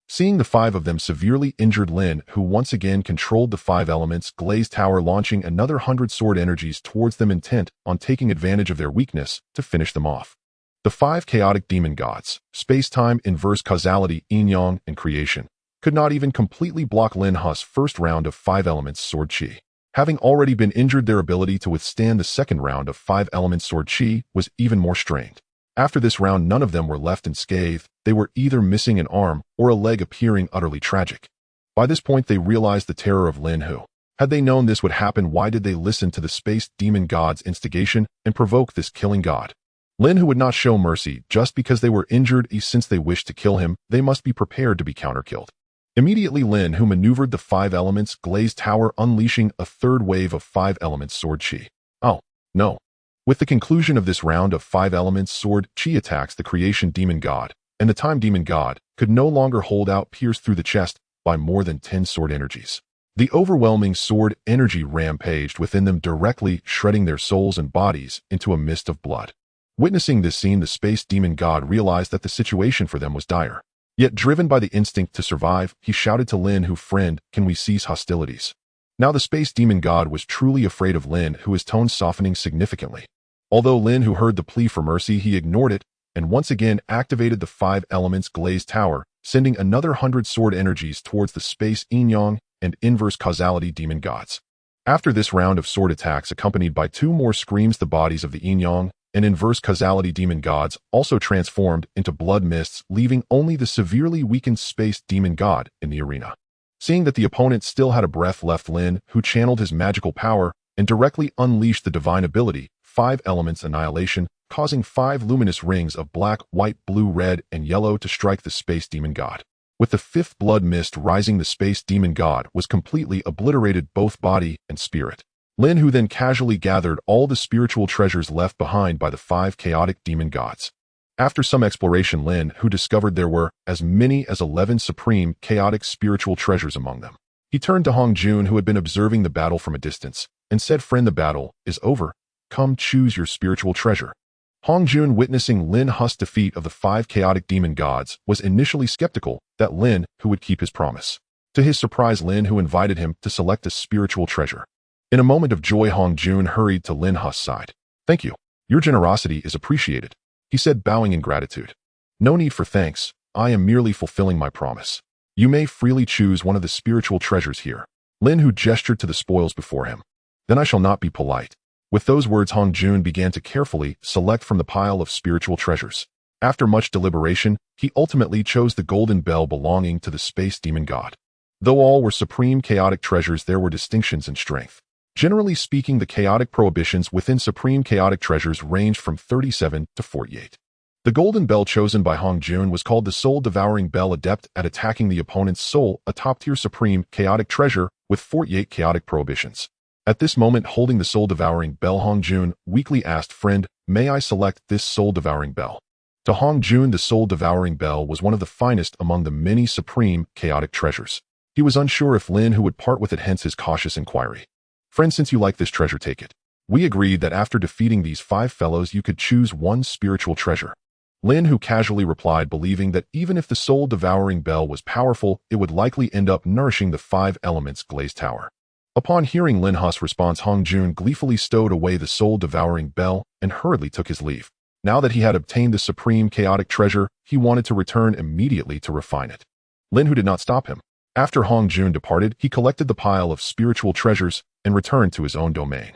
Seeing the 5 of them severely injured, Lin Hu once again controlled the 5 elements glazed tower, launching another 100 sword energies towards them, intent on taking advantage of their weakness to finish them off. The 5 chaotic demon gods, space-time, inverse causality, yin-yang, and creation, could not even completely block Lin Hu's first round of 5 elements sword chi. Having already been injured, their ability to withstand the second round of 5 elements sword chi was even more strained. After this round, none of them were left unscathed. They were either missing an arm or a leg, appearing utterly tragic. By this point, they realized the terror of Lin Hu. Had they known this would happen, why did they listen to the space demon god's instigation and provoke this killing god? Lin Hu would not show mercy just because they were injured. Since they wished to kill him, they must be prepared to be counter-killed. Immediately, Lin Hu maneuvered the 5 elements glazed tower, unleashing a third wave of 5 elements sword chi. Oh, no. With the conclusion of this round of 5 elements sword chi attacks, the creation demon god and the time demon god could no longer hold out, pierced through the chest by more than 10 sword energies. The overwhelming sword energy rampaged within them, directly shredding their souls and bodies into a mist of blood. Witnessing this scene, the space demon god realized that the situation for them was dire. Yet, driven by the instinct to survive, he shouted to Lin Hu, "Friend, can we cease hostilities?" Now the space demon god was truly afraid of Lin Hu, his tone softening significantly. Although Lin Hu heard the plea for mercy, he ignored it and once again activated the 5 elements glazed tower, sending another 100 sword energies towards the space yin-yang and inverse causality demon gods. After this round of sword attacks, accompanied by 2 more screams, the bodies of the yin-yang and inverse causality demon gods also transformed into blood mists, leaving only the severely weakened space demon god in the arena. Seeing that the opponent still had a breath left, Lin Hu channeled his magical power and directly unleashed the divine ability, 5 elements annihilation, causing 5 luminous rings of black, white, blue, red, and yellow to strike the space demon god. With the 5th blood mist rising, the space demon god was completely obliterated, both body and spirit. Lin Hu then casually gathered all the spiritual treasures left behind by the 5 chaotic demon gods. After some exploration, Lin Hu discovered there were as many as 11 supreme chaotic spiritual treasures among them. He turned to Hong Jun, who had been observing the battle from a distance, and said, "Friend, the battle is over. Come, choose your spiritual treasure." Hong Jun, witnessing Lin Hu's defeat of the 5 chaotic demon gods, was initially skeptical that Lin Hu would keep his promise. To his surprise, Lin Hu invited him to select a spiritual treasure. In a moment of joy, Hong Jun hurried to Lin Hu's side. "Thank you. Your generosity is appreciated," he said, bowing in gratitude. "No need for thanks. I am merely fulfilling my promise. You may freely choose one of the spiritual treasures here." Lin Hu gestured to the spoils before him. "Then I shall not be polite." With those words, Hong Jun began to carefully select from the pile of spiritual treasures. After much deliberation, he ultimately chose the golden bell belonging to the space demon god. Though all were supreme chaotic treasures, there were distinctions in strength. Generally speaking, the chaotic prohibitions within supreme chaotic treasures ranged from 37 to 48. The golden bell chosen by Hong Jun was called the soul-devouring bell, adept at attacking the opponent's soul, a top-tier supreme chaotic treasure with 48 chaotic prohibitions. At this moment, holding the soul-devouring bell, Hong Jun weakly asked, "Friend, may I select this soul-devouring bell?" To Hong Jun, the soul-devouring bell was one of the finest among the many supreme chaotic treasures. He was unsure if Lin Hu would part with it, hence his cautious inquiry. "Friend, since you like this treasure, take it. We agreed that after defeating these 5 fellows, you could choose one spiritual treasure." Lin Hu casually replied, believing that even if the soul-devouring bell was powerful, it would likely end up nourishing the 5 elements glazed tower. Upon hearing Lin Hu's response, Hong Jun gleefully stowed away the soul-devouring bell and hurriedly took his leave. Now that he had obtained the supreme chaotic treasure, he wanted to return immediately to refine it. Lin Hu did not stop him. After Hong Jun departed, he collected the pile of spiritual treasures and returned to his own domain.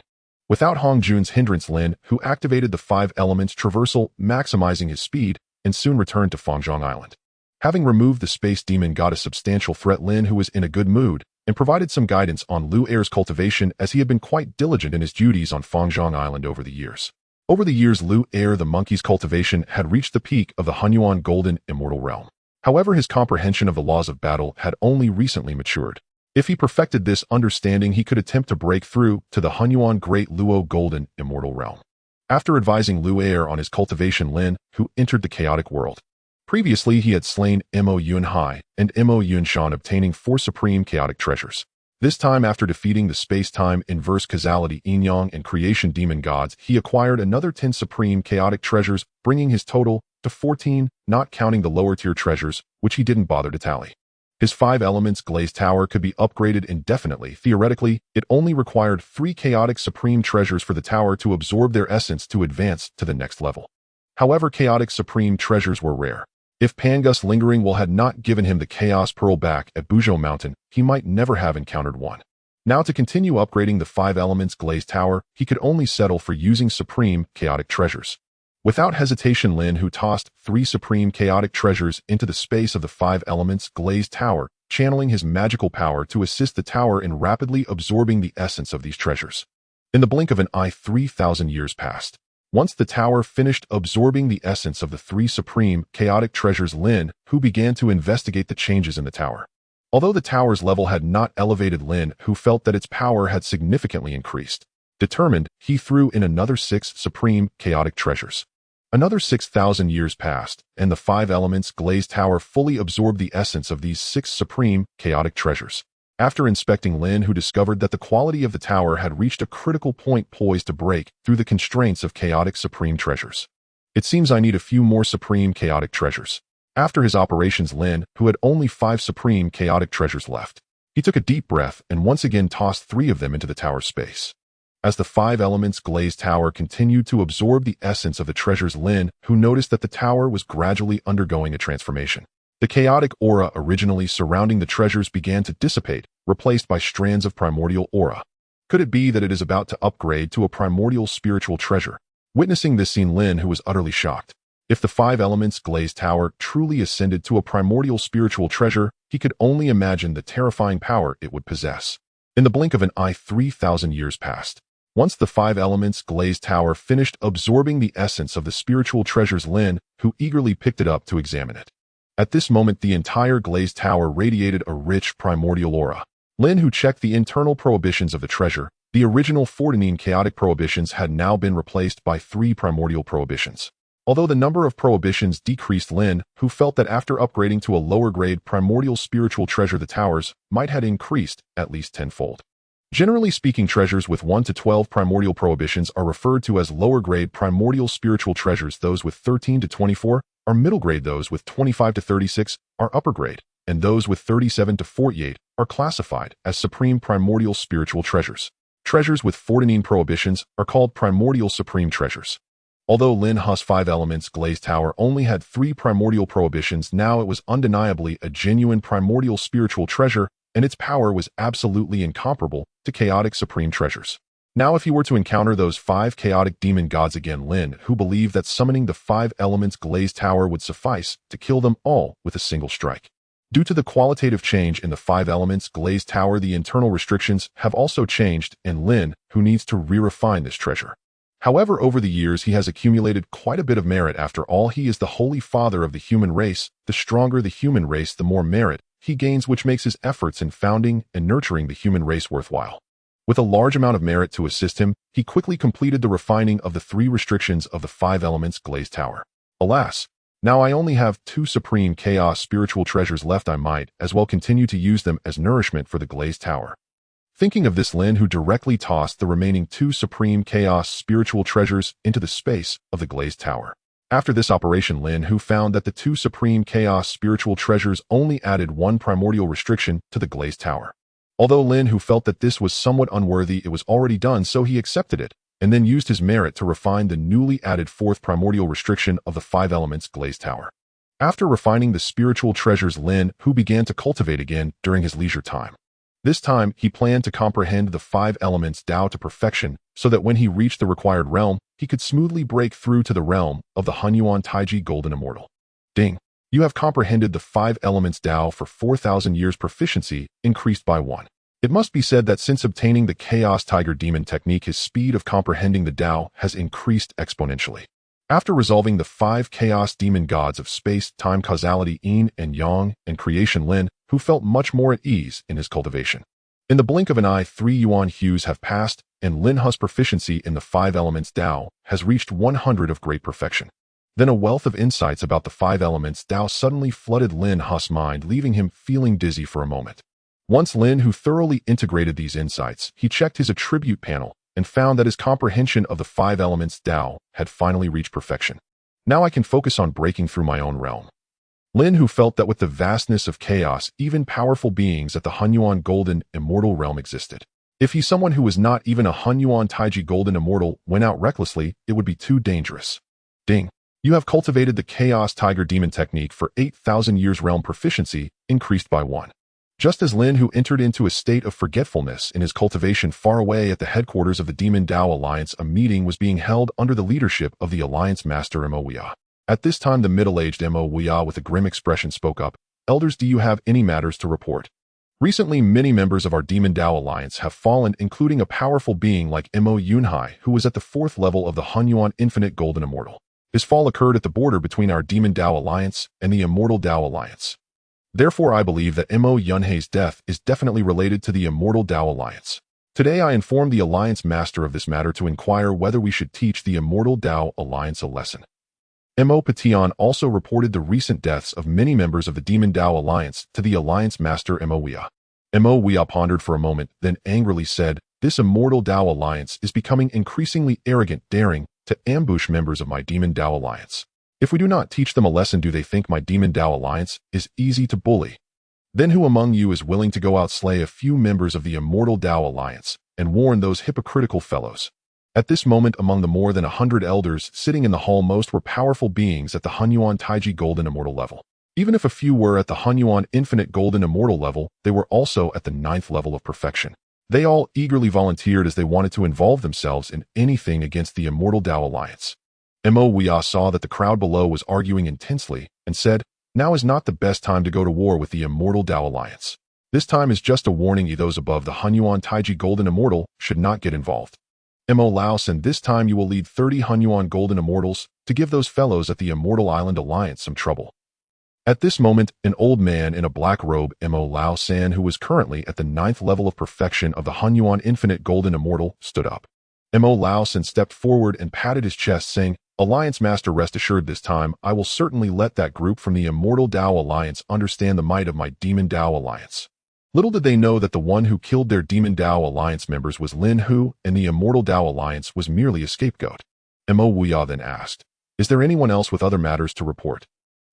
Without Hong Jun's hindrance, Lin Hu activated the 5 elements traversal, maximizing his speed, and soon returned to Fangzhong Island. Having removed the space demon god a substantial threat, Lin Hu was in a good mood and provided some guidance on Lu Er's cultivation, as he had been quite diligent in his duties on Fangzhong Island over the years. Over the years, Lu Er the monkey's cultivation had reached the peak of the Hunyuan Golden Immortal Realm. However, his comprehension of the laws of battle had only recently matured. If he perfected this understanding, he could attempt to break through to the Hunyuan Great Luo Golden Immortal Realm. After advising Lu Er on his cultivation, Lin Hu entered the chaotic world. Previously, he had slain Mo Yunhai and Mo Yunshan, obtaining 4 supreme chaotic treasures. This time, after defeating the space-time inverse causality Yin-Yang and creation demon gods, he acquired another 10 supreme chaotic treasures, bringing his total to 14, not counting the lower-tier treasures, which he didn't bother to tally. His 5 elements glazed tower could be upgraded indefinitely. Theoretically, it only required 3 chaotic supreme treasures for the tower to absorb their essence to advance to the next level. However, chaotic supreme treasures were rare. If Pangus Lingering Will had not given him the Chaos Pearl back at Buzhou Mountain, he might never have encountered one. Now, to continue upgrading the 5 elements glazed tower, he could only settle for using supreme chaotic treasures. Without hesitation, Lin Hu tossed 3 supreme chaotic treasures into the space of the 5 elements glazed tower, channeling his magical power to assist the tower in rapidly absorbing the essence of these treasures. In the blink of an eye, 3,000 years passed. Once the tower finished absorbing the essence of the 3 supreme chaotic treasures, Lin Hu began to investigate the changes in the tower. Although the tower's level had not elevated, Lin Hu felt that its power had significantly increased. Determined, he threw in another 6 supreme chaotic treasures. Another 6,000 years passed, and the 5 elements glazed tower fully absorbed the essence of these 6 supreme chaotic treasures. After inspecting, Lin Hu discovered that the quality of the tower had reached a critical point, poised to break through the constraints of chaotic supreme treasures. It seems I need a few more supreme chaotic treasures. After his operations, Lin Hu had only 5 supreme chaotic treasures left. He took a deep breath and once again tossed 3 of them into the tower's space. As the 5 elements glazed tower continued to absorb the essence of the treasures, Lin Hu noticed that the tower was gradually undergoing a transformation. The chaotic aura originally surrounding the treasures began to dissipate, replaced by strands of primordial aura. Could it be that it is about to upgrade to a primordial spiritual treasure? Witnessing this scene, Lin Hu was utterly shocked. If the 5 elements glazed tower truly ascended to a primordial spiritual treasure, he could only imagine the terrifying power it would possess. In the blink of an eye, 3,000 years passed. Once the 5 elements glazed tower finished absorbing the essence of the spiritual treasures, Lin Hu eagerly picked it up to examine it. At this moment, the entire glazed tower radiated a rich primordial aura. Lin Hu checked the internal prohibitions of the treasure. The original 14 chaotic prohibitions had now been replaced by 3 primordial prohibitions. Although the number of prohibitions decreased, Lin Hu felt that after upgrading to a lower-grade primordial spiritual treasure, the towers might have increased at least tenfold. Generally speaking, treasures with 1 to 12 primordial prohibitions are referred to as lower-grade primordial spiritual treasures. Those with 13 to 24 are middle grade, those with 25 to 36 are upper grade, and those with 37 to 48 are classified as supreme primordial spiritual treasures. Treasures with 14 prohibitions are called primordial supreme treasures. Although Lin Hu's 5 elements glazed tower only had 3 primordial prohibitions, now it was undeniably a genuine primordial spiritual treasure, and its power was absolutely incomparable to chaotic supreme treasures. Now, if he were to encounter those 5 chaotic demon gods again, Lin Hu believed that summoning the 5 elements glazed tower would suffice to kill them all with a single strike. Due to the qualitative change in the 5 elements glazed tower, the internal restrictions have also changed, and Lin Hu needs to re-refine this treasure. However, over the years, he has accumulated quite a bit of merit. After all, he is the holy father of the human race. The stronger the human race, the more merit he gains, which makes his efforts in founding and nurturing the human race worthwhile. With a large amount of merit to assist him, he quickly completed the refining of the 3 restrictions of the 5 elements glazed tower. Alas, now I only have 2 supreme chaos spiritual treasures left. I might as well continue to use them as nourishment for the glazed tower. Thinking of this, Lin Hu directly tossed the remaining 2 supreme chaos spiritual treasures into the space of the glazed tower. After this operation, Lin Hu found that the 2 supreme chaos spiritual treasures only added 1 primordial restriction to the glazed tower. Although Lin Hu felt that this was somewhat unworthy, it was already done, so he accepted it, and then used his merit to refine the newly added fourth primordial restriction of the 5 elements Glazed Tower. After refining the spiritual treasures, Lin Hu began to cultivate again during his leisure time. This time, he planned to comprehend the 5 elements Dao to perfection so that when he reached the required realm, he could smoothly break through to the realm of the Hunyuan Taiji Golden Immortal. Ding! You have comprehended the 5 elements Dao for 4,000 years. Proficiency increased by 1. It must be said that since obtaining the Chaos Tiger Demon technique, his speed of comprehending the Dao has increased exponentially. After resolving the 5 Chaos Demon gods of space, time, causality, yin and yang, and creation, Lin Hu felt much more at ease in his cultivation. In the blink of an eye, 3 yuan hues have passed, and Lin Hu's proficiency in the 5 elements Dao has reached 100 of great perfection. Then a wealth of insights about the 5 elements Dao suddenly flooded Lin Hu's mind, leaving him feeling dizzy for a moment. Once Lin Hu thoroughly integrated these insights, he checked his attribute panel and found that his comprehension of the 5 elements Dao had finally reached perfection. Now I can focus on breaking through my own realm. Lin Hu felt that with the vastness of chaos, even powerful beings at the Hunyuan Golden Immortal realm existed. If he's someone who was not even a Hunyuan Taiji Golden Immortal went out recklessly, it would be too dangerous. Ding! You have cultivated the Chaos Tiger Demon technique for 8,000 years. Realm proficiency increased by 1. Just as Lin Hu entered into a state of forgetfulness in his cultivation far away at the headquarters of the Demon Dao Alliance, a meeting was being held under the leadership of the Alliance Master Mo Weah. At this time, the middle-aged Mo Weah with a grim expression spoke up. Elders, do you have any matters to report? Recently, many members of our Demon Dao Alliance have fallen, including a powerful being like Mo Yunhai, who was at the 4th level of the Hunyuan Infinite Golden Immortal. His fall occurred at the border between our Demon Dao Alliance and the Immortal Dao Alliance. Therefore, I believe that Mo Yunhai's death is definitely related to the Immortal Dao Alliance. Today, I informed the Alliance Master of this matter to inquire whether we should teach the Immortal Dao Alliance a lesson. Mo Patian also reported the recent deaths of many members of the Demon Dao Alliance to the Alliance Master Mo Weah. Mo Weah pondered for a moment, then angrily said, "This Immortal Dao Alliance is becoming increasingly arrogant, daring to ambush members of my Demon Dao Alliance. If we do not teach them a lesson, do they think my Demon Dao Alliance is easy to bully? Then who among you is willing to go out slay a few members of the Immortal Dao Alliance and warn those hypocritical fellows?" At this moment, among the more than 100 elders sitting in the hall, most were powerful beings at the Hunyuan Taiji Golden Immortal level. Even if a few were at the Hunyuan Infinite Golden Immortal level, they were also at the 9th level of perfection. They all eagerly volunteered as they wanted to involve themselves in anything against the Immortal Dao Alliance. Mo Weah saw that the crowd below was arguing intensely and said, "Now is not the best time to go to war with the Immortal Dao Alliance. This time is just a warning. Those above the Hunyuan Taiji Golden Immortal should not get involved. Mo Laos, and this time you will lead 30 Hunyuan Golden Immortals to give those fellows at the Immortal Island Alliance some trouble." At this moment, an old man in a black robe, Mo Lao San, who was currently at the 9th level of perfection of the Hunyuan Infinite Golden Immortal, stood up. Mo Lao San stepped forward and patted his chest, saying, "Alliance Master, rest assured this time I will certainly let that group from the Immortal Dao Alliance understand the might of my Demon Dao Alliance." Little did they know that the one who killed their Demon Dao Alliance members was Lin Hu, and the Immortal Dao Alliance was merely a scapegoat. Mo Weah then asked, "Is there anyone else with other matters to report?"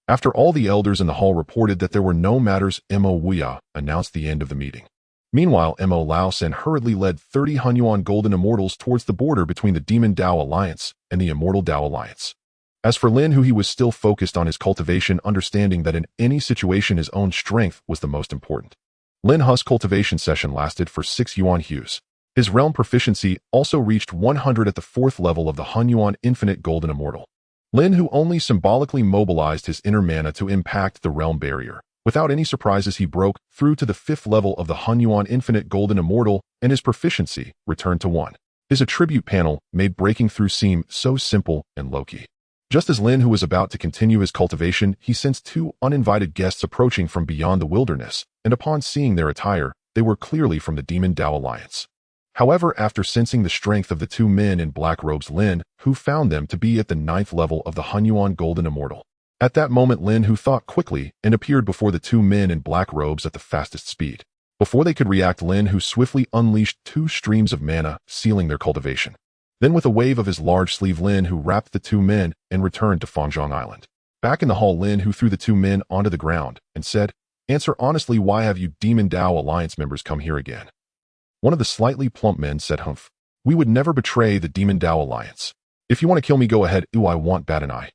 After all the elders in the hall reported that there were no matters, Mo Weah announced the end of the meeting. Meanwhile, Mo Lao San hurriedly led 30 Hunyuan Golden Immortals towards the border between the Demon Dao Alliance and the Immortal Dao Alliance. As for Lin Hu, he was still focused on his cultivation, understanding that in any situation his own strength was the most important. Lin Hu's cultivation session lasted for 6 yuan hues. His realm proficiency also reached 100 at the 4th level of the Hunyuan Infinite Golden Immortal. Lin Hu only symbolically mobilized his inner mana to impact the realm barrier. Without any surprises, he broke through to the 5th level of the Hunyuan Infinite Golden Immortal, and his proficiency returned to 1. His attribute panel made breaking through seem so simple and low-key. Just as Lin Hu was about to continue his cultivation, he sensed 2 uninvited guests approaching from beyond the wilderness, and upon seeing their attire, they were clearly from the Demon Dao Alliance. However, after sensing the strength of the 2 men in black robes, Lin Hu found them to be at the 9th level of the Hunyuan Golden Immortal. At that moment, Lin Hu thought quickly and appeared before the 2 men in black robes at the fastest speed. Before they could react, Lin Hu swiftly unleashed 2 streams of mana, sealing their cultivation. Then with a wave of his large sleeve, Lin Hu wrapped the 2 men and returned to Fangzhong Island. Back in the hall, Lin Hu threw the 2 men onto the ground and said, Answer honestly, why have you Demon Dao Alliance members come here again? One of the slightly plump men said, Humph. We would never betray the Demon Dao Alliance. If you want to kill me, go ahead. Ooh, I want bat an eye.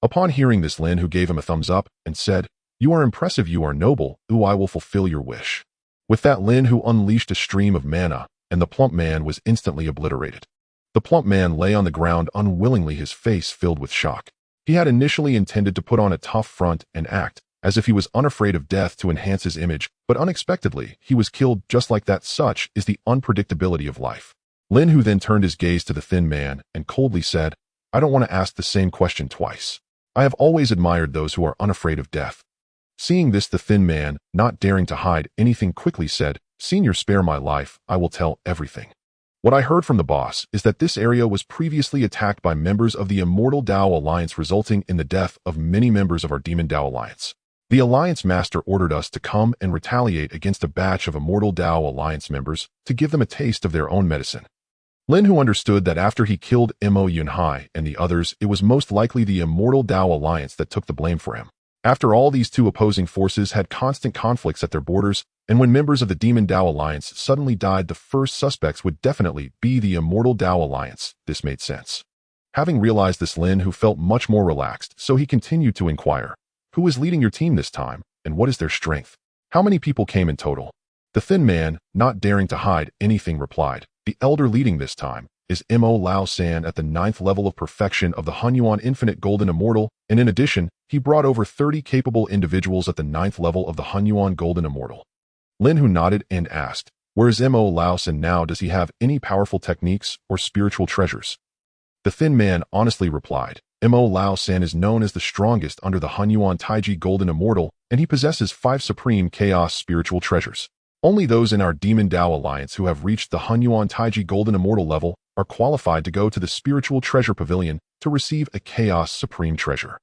Upon hearing this, Lin Hu gave him a thumbs up and said, You are impressive, you are noble. Ooh, I will fulfill your wish. With that, Lin Hu unleashed a stream of mana, and the plump man was instantly obliterated. The plump man lay on the ground unwillingly, his face filled with shock. He had initially intended to put on a tough front and act as if he was unafraid of death to enhance his image, but unexpectedly, he was killed just like that. Such is the unpredictability of life. Lin Hu then turned his gaze to the thin man and coldly said, I don't want to ask the same question twice. I have always admired those who are unafraid of death. Seeing this, the thin man, not daring to hide anything, quickly said, Senior, spare my life, I will tell everything. What I heard from the boss is that this area was previously attacked by members of the Immortal Dao Alliance, resulting in the death of many members of our Demon Dao Alliance. The Alliance Master ordered us to come and retaliate against a batch of Immortal Dao Alliance members to give them a taste of their own medicine. Lin Hu understood that after he killed Mo Yunhai and the others, it was most likely the Immortal Dao Alliance that took the blame for him. After all, these two opposing forces had constant conflicts at their borders, and when members of the Demon Dao Alliance suddenly died, the first suspects would definitely be the Immortal Dao Alliance. This made sense. Having realized this, Lin Hu felt much more relaxed, so he continued to inquire, Who is leading your team this time, and what is their strength? How many people came in total? The thin man, not daring to hide anything, replied, The elder leading this time is Mo Lao San at the 9th level of perfection of the Hunyuan Infinite Golden Immortal, and in addition, he brought over 30 capable individuals at the 9th level of the Hunyuan Golden Immortal. Lin Hu nodded and asked, Where is Mo Lao San now? Does he have any powerful techniques or spiritual treasures? The thin man honestly replied, Mo Lao San is known as the strongest under the Hunyuan Taiji Golden Immortal, and he possesses 5 supreme chaos spiritual treasures. Only those in our Demon Dao Alliance who have reached the Hunyuan Taiji Golden Immortal level are qualified to go to the Spiritual Treasure Pavilion to receive a Chaos Supreme Treasure.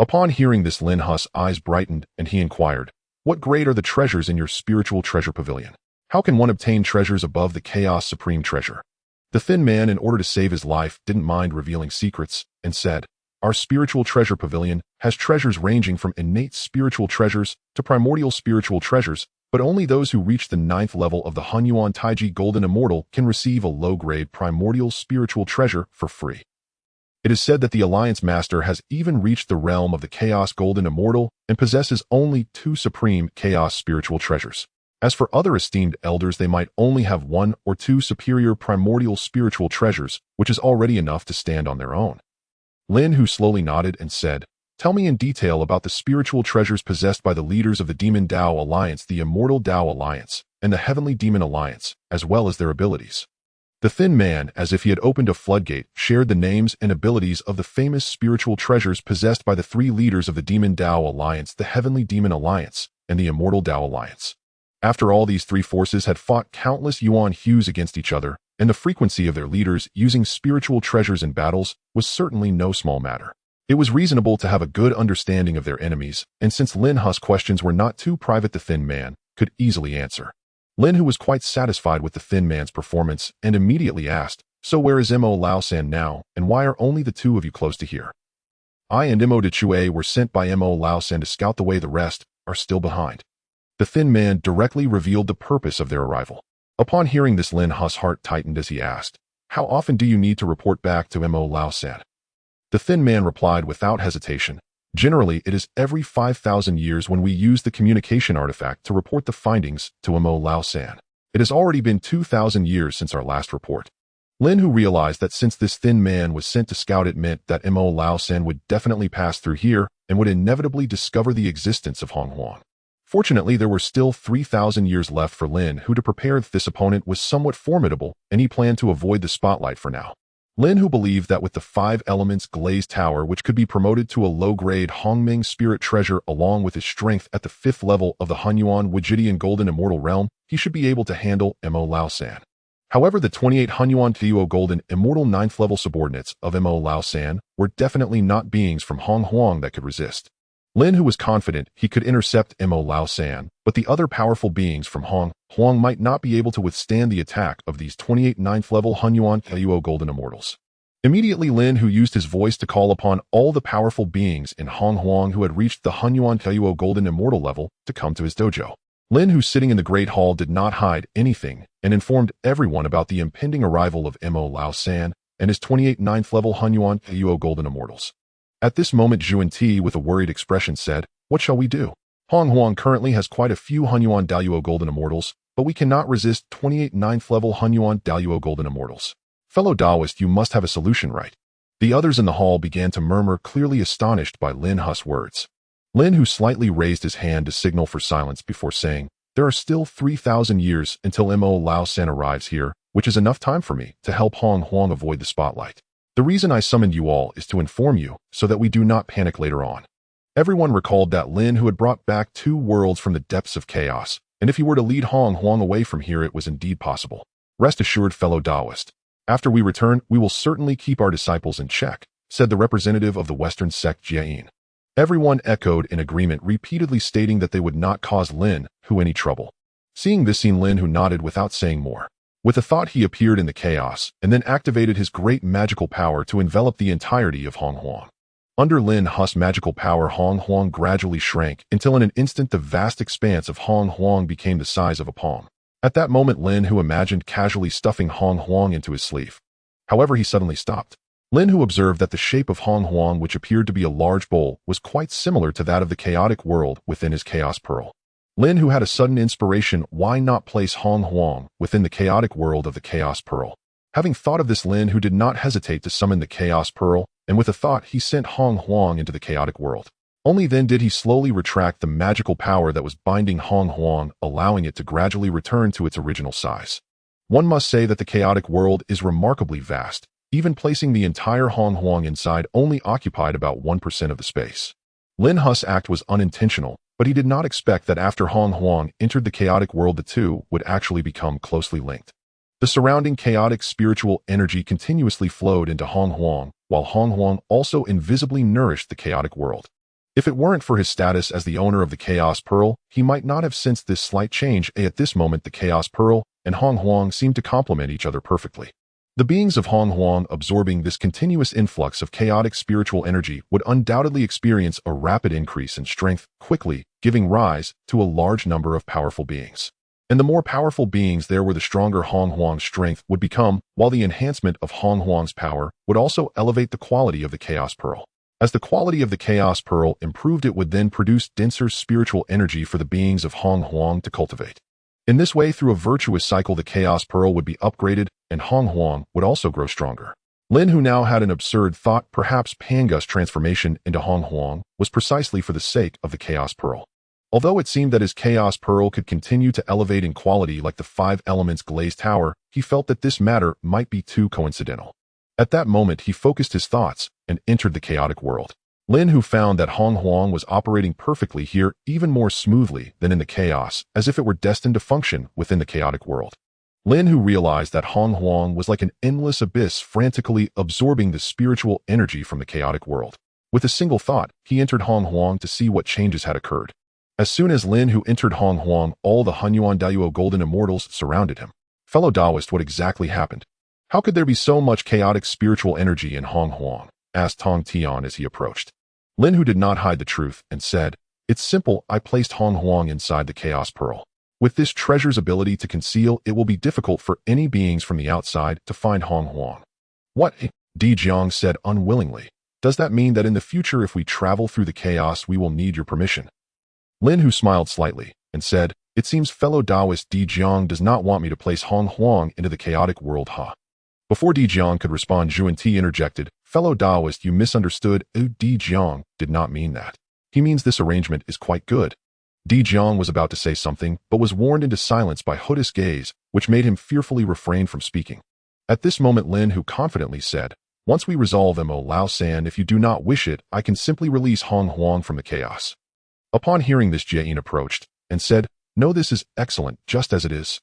Upon hearing this, Lin Hu's eyes brightened and he inquired, What grade are the treasures in your Spiritual Treasure Pavilion? How can one obtain treasures above the Chaos Supreme Treasure? The thin man, in order to save his life, didn't mind revealing secrets and said, Our Spiritual Treasure Pavilion has treasures ranging from innate spiritual treasures to primordial spiritual treasures, but only those who reach the 9th level of the Hunyuan Taiji Golden Immortal can receive a low-grade primordial spiritual treasure for free. It is said that the Alliance Master has even reached the realm of the Chaos Golden Immortal and possesses only 2 supreme Chaos spiritual treasures. As for other esteemed elders, they might only have 1 or 2 superior primordial spiritual treasures, which is already enough to stand on their own. Lin Hu slowly nodded and said, Tell me in detail about the spiritual treasures possessed by the leaders of the Demon Dao Alliance, the Immortal Dao Alliance, and the Heavenly Demon Alliance, as well as their abilities. The thin man, as if he had opened a floodgate, shared the names and abilities of the famous spiritual treasures possessed by the 3 leaders of the Demon Dao Alliance, the Heavenly Demon Alliance, and the Immortal Dao Alliance. After all, these 3 forces had fought countless Yuan Hues against each other, and the frequency of their leaders using spiritual treasures in battles was certainly no small matter. It was reasonable to have a good understanding of their enemies, and since Lin Hu's questions were not too private, the thin man could easily answer. Lin Hu was quite satisfied with the thin man's performance and immediately asked, So where is Mo Lao San now, and why are only the 2 of you close to here? I and Mo de Chue were sent by Mo Lao San to scout the way, the rest are still behind. The thin man directly revealed the purpose of their arrival. Upon hearing this, Lin Hu's heart tightened as he asked, How often do you need to report back to Mo Lao San? The thin man replied without hesitation, Generally, it is every 5,000 years when we use the communication artifact to report the findings to Mo Lao San. It has already been 2,000 years since our last report. Lin Hu realized that since this thin man was sent to scout, it meant that Mo Lao San would definitely pass through here and would inevitably discover the existence of Hong Huang. Fortunately, there were still 3,000 years left for Lin Hu to prepare. This opponent was somewhat formidable, and he planned to avoid the spotlight for now. Lin Hu believed that with the 5 elements glazed tower, which could be promoted to a low-grade Hongming spirit treasure, along with his strength at the 5th level of the Hunyuan Wijidian Golden Immortal Realm, he should be able to handle Mo Lao San. However, the 28 Hunyuan Tuo Golden Immortal 9th level subordinates of Mo Lao San were definitely not beings from Hong Huang that could resist. Lin Hu was confident he could intercept Mo Lao San, but the other powerful beings from Hong Huang might not be able to withstand the attack of these 28 9th level Hunyuan Tuo Golden Immortals. Immediately Lin Hu used his voice to call upon all the powerful beings in Hong Huang who had reached the Hunyuan Teyuo Golden Immortal level to come to his dojo. Lin Hu, sitting in the Great Hall, did not hide anything and informed everyone about the impending arrival of Mo Lao San and his 28 ninth level Hunyuan Teyuo Golden Immortals. At this moment, Zhu and Ti, with a worried expression, said, "What shall we do? Hong Huang currently has quite a few Hunyuan Daoyuo Golden Immortals, but we cannot resist 28 ninth level Hunyuan Daoyuo Golden Immortals. Fellow Daoist, you must have a solution, right?" The others in the hall began to murmur, clearly astonished by Lin Hu's words. Lin Hu slightly raised his hand to signal for silence before saying, "There are still 3,000 years until Mo Lao San arrives here, which is enough time for me to help Hong Huang avoid the spotlight. The reason I summoned you all is to inform you so that we do not panic later on." Everyone recalled that Lin Hu had brought back 2 worlds from the depths of chaos, and if he were to lead Hong Huang away from here, it was indeed possible. "Rest assured, fellow Daoist. After we return, we will certainly keep our disciples in check," said the representative of the Western sect, Jiayin. Everyone echoed in agreement, repeatedly stating that they would not cause Lin Hu any trouble. Seeing this scene, Lin Hu nodded without saying more. With a thought, he appeared in the chaos and then activated his great magical power to envelop the entirety of Hong Huang. Under Lin Hu's magical power, Hong Huang gradually shrank until in an instant the vast expanse of Hong Huang became the size of a palm. At that moment, Lin Hu imagined casually stuffing Hong Huang into his sleeve. However, he suddenly stopped. Lin Hu observed that the shape of Hong Huang, which appeared to be a large bowl, was quite similar to that of the chaotic world within his chaos pearl. Lin Hu had a sudden inspiration: why not place Hong Huang within the chaotic world of the chaos pearl? Having thought of this, Lin Hu did not hesitate to summon the chaos pearl, and with a thought, he sent Hong Huang into the chaotic world. Only then did he slowly retract the magical power that was binding Hong Huang, allowing it to gradually return to its original size. One must say that the chaotic world is remarkably vast. Even placing the entire Hong Huang inside only occupied about 1% of the space. Lin Hu's act was unintentional, but he did not expect that after Hong Huang entered the chaotic world, the two would actually become closely linked. The surrounding chaotic spiritual energy continuously flowed into Hong Huang, while Hong Huang also invisibly nourished the chaotic world. If it weren't for his status as the owner of the Chaos Pearl, he might not have sensed this slight change. At this moment, the Chaos Pearl and Hong Huang seemed to complement each other perfectly. The beings of Hong Huang, absorbing this continuous influx of chaotic spiritual energy, would undoubtedly experience a rapid increase in strength, quickly giving rise to a large number of powerful beings. And the more powerful beings there were, the stronger Hong Huang's strength would become, while the enhancement of Hong Huang's power would also elevate the quality of the Chaos Pearl. As the quality of the Chaos Pearl improved, it would then produce denser spiritual energy for the beings of Hong Huang to cultivate. In this way, through a virtuous cycle, the Chaos Pearl would be upgraded, and Hong Huang would also grow stronger. Lin Hu now had an absurd thought: perhaps Pangu's transformation into Hong Huang was precisely for the sake of the Chaos Pearl. Although it seemed that his Chaos Pearl could continue to elevate in quality like the 5 elements glazed tower, he felt that this matter might be too coincidental. At that moment, he focused his thoughts and entered the chaotic world. Lin Hu found that Hong Huang was operating perfectly here, even more smoothly than in the chaos, as if it were destined to function within the chaotic world. Lin Hu realized that Hong Huang was like an endless abyss, frantically absorbing the spiritual energy from the chaotic world. With a single thought, he entered Hong Huang to see what changes had occurred. As soon as Lin Hu entered Hong Huang, all the Hunyuan Daoyuo Golden Immortals surrounded him. Fellow Daoist, what exactly happened? How could there be so much chaotic spiritual energy in Hong Huang? Asked Tong Tian as he approached. Lin Hu did not hide the truth and said, "It's simple. I placed Hong Huang inside the Chaos Pearl. With this treasure's ability to conceal, it will be difficult for any beings from the outside to find Hong Huang." "What?" Di Jiang said unwillingly. "Does that mean that in the future, if we travel through the chaos, we will need your permission?" Lin Hu smiled slightly and said, "It seems fellow Daoist Di Jiang does not want me to place Hong Huang into the chaotic world, huh?" Before Di Jiang could respond, Zhu and Ti interjected, "Fellow Daoist, you misunderstood. Di Jiang did not mean that. He means this arrangement is quite good." Di Jiang was about to say something, but was warned into silence by Huda's gaze, which made him fearfully refrain from speaking. At this moment, Lin Hu confidently said, "Once we resolve Mo Lao San, if you do not wish it, I can simply release Hong Huang from the chaos." Upon hearing this, Jiayin approached and said, "No, this is excellent, just as it is."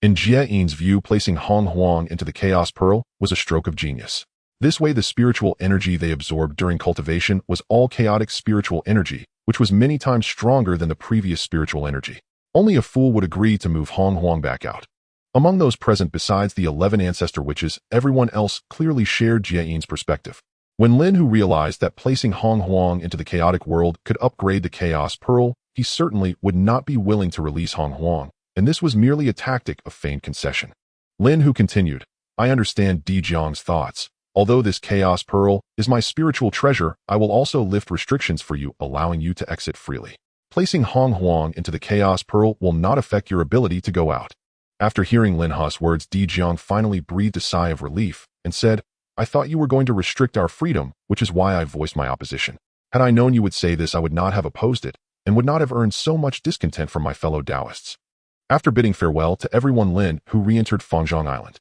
In Jiayin's view, placing Hong Huang into the Chaos Pearl was a stroke of genius. This way, the spiritual energy they absorbed during cultivation was all chaotic spiritual energy, which was many times stronger than the previous spiritual energy. Only a fool would agree to move Hong Huang back out. Among those present besides the 11 ancestor witches, everyone else clearly shared Jiayin's perspective. When Lin Hu realized that placing Hong Huang into the chaotic world could upgrade the Chaos Pearl, he certainly would not be willing to release Hong Huang, and this was merely a tactic of feigned concession. Lin Hu continued, I understand Di Jiang's thoughts. Although this Chaos Pearl is my spiritual treasure, I will also lift restrictions for you, allowing you to exit freely. Placing Hong Huang into the Chaos Pearl will not affect your ability to go out. After hearing Lin Hu's words, Di Jiang finally breathed a sigh of relief and said, I thought you were going to restrict our freedom, which is why I voiced my opposition. Had I known you would say this, I would not have opposed it, and would not have earned so much discontent from my fellow Taoists. After bidding farewell to everyone, Lin Hu re-entered Fangzhong Island.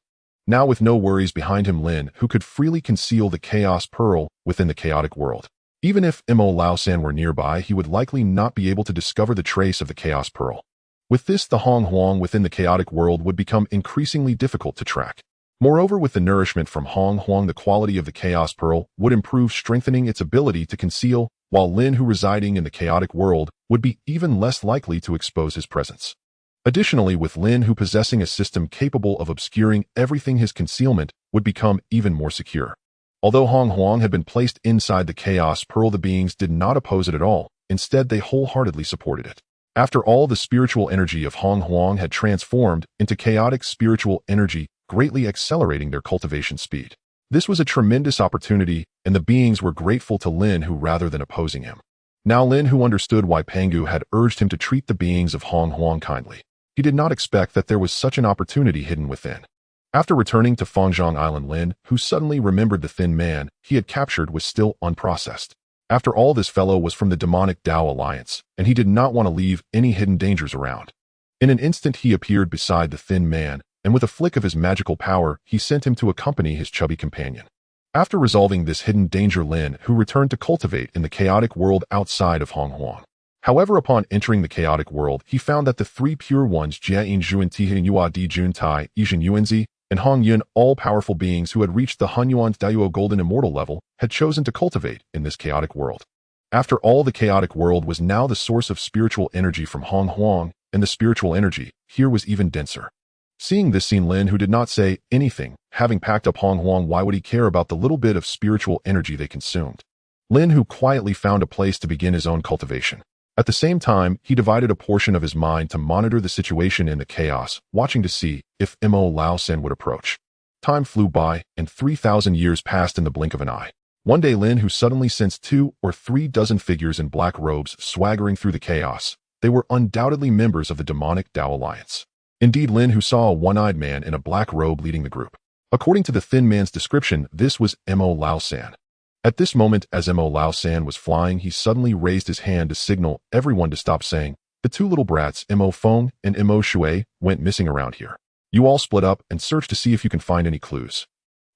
Now with no worries behind him, Lin Hu could freely conceal the Chaos Pearl within the chaotic world. Even if Mo Lao San were nearby, he would likely not be able to discover the trace of the Chaos Pearl. With this, the Hong Huang within the chaotic world would become increasingly difficult to track. Moreover, with the nourishment from Hong Huang, the quality of the Chaos Pearl would improve, strengthening its ability to conceal, while Lin Hu residing in the chaotic world would be even less likely to expose his presence. Additionally, with Lin Hu possessing a system capable of obscuring everything, his concealment would become even more secure. Although Hong Huang had been placed inside the Chaos Pearl, the beings did not oppose it at all. Instead, they wholeheartedly supported it. After all, the spiritual energy of Hong Huang had transformed into chaotic spiritual energy, greatly accelerating their cultivation speed. This was a tremendous opportunity, and the beings were grateful to Lin Hu rather than opposing him. Now Lin Hu understood why Pangu had urged him to treat the beings of Hong Huang kindly. He did not expect that there was such an opportunity hidden within. After returning to Fangzhong Island, Lin Hu suddenly remembered the thin man he had captured was still unprocessed. After all, this fellow was from the demonic Dao Alliance, and he did not want to leave any hidden dangers around. In an instant, he appeared beside the thin man, and with a flick of his magical power, he sent him to accompany his chubby companion. After resolving this hidden danger, Lin Hu returned to Cultivate in the chaotic world outside of Hong Huang. However, upon entering the chaotic world, he found that the three pure ones, Jiayin Zhuan Tihan Yua Di Jun Tai, Yizhen Yuanzi, and Hong Yun, all-powerful beings who had reached the Hunyuan Dayuo Golden Immortal level, had chosen to cultivate in this chaotic world. After all, the chaotic world was now the source of spiritual energy from Hong Huang, and the spiritual energy here was even denser. Seeing this scene, Lin Hu did not say anything. Having packed up Hong Huang, why would he care about the little bit of spiritual energy they consumed? Lin Hu quietly found a place to begin his own cultivation. At the same time, he divided a portion of his mind to monitor the situation in the chaos, watching to see if Mo Lao San would approach. Time flew by, and 3,000 years passed in the blink of an eye. One day, Lin Hu suddenly sensed 2 or 3 dozen figures in black robes swaggering through the chaos. They were undoubtedly members of the demonic Dao Alliance. Indeed, Lin Hu saw a one-eyed man in a black robe leading the group. According to the thin man's description, this was Mo Lao San. At this moment, as Mo Lao San was flying, he suddenly raised his hand to signal everyone to stop, saying, the 2 little brats, Mo Feng and Mo Shui, went missing around here. You all split up and search to see if you can find any clues.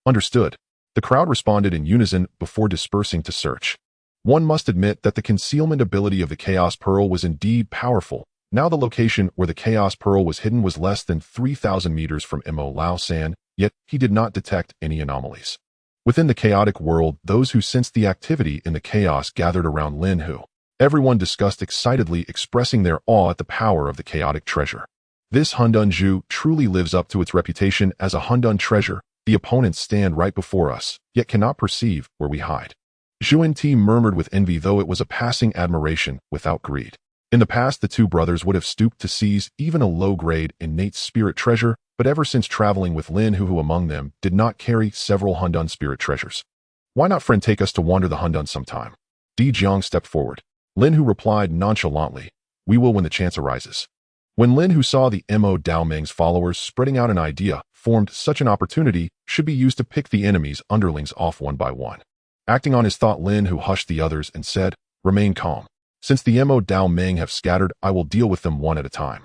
Understood. The crowd responded in unison before dispersing to search. One must admit that the concealment ability of the Chaos Pearl was indeed powerful. Now the location where the Chaos Pearl was hidden was less than 3,000 meters from Mo Lao San, yet he did not detect any anomalies. Within the chaotic world, those who sensed the activity in the chaos gathered around Lin Hu. Everyone discussed excitedly, expressing their awe at the power of the chaotic treasure. This Hundun Zhu truly lives up to its reputation as a Hundun treasure. The opponents stand right before us, yet cannot perceive where we hide. Zhuan Ti murmured with envy, though it was a passing admiration without greed. In the past, the 2 brothers would have stooped to seize even a low-grade innate spirit treasure, but ever since traveling with Lin Hu, who among them did not carry several Hundun spirit treasures. Why not, friend, take us to wander the Hundun sometime? Di Jiang stepped forward. Lin Hu replied nonchalantly, we will when the chance arises. When Lin Hu saw the Mo Dao Meng's followers spreading out, an idea formed. Such an opportunity should be used to pick the enemy's underlings off one by one. Acting on his thought, Lin Hu hushed the others and said, remain calm. Since the Mo Dao Meng have scattered, I will deal with them one at a time.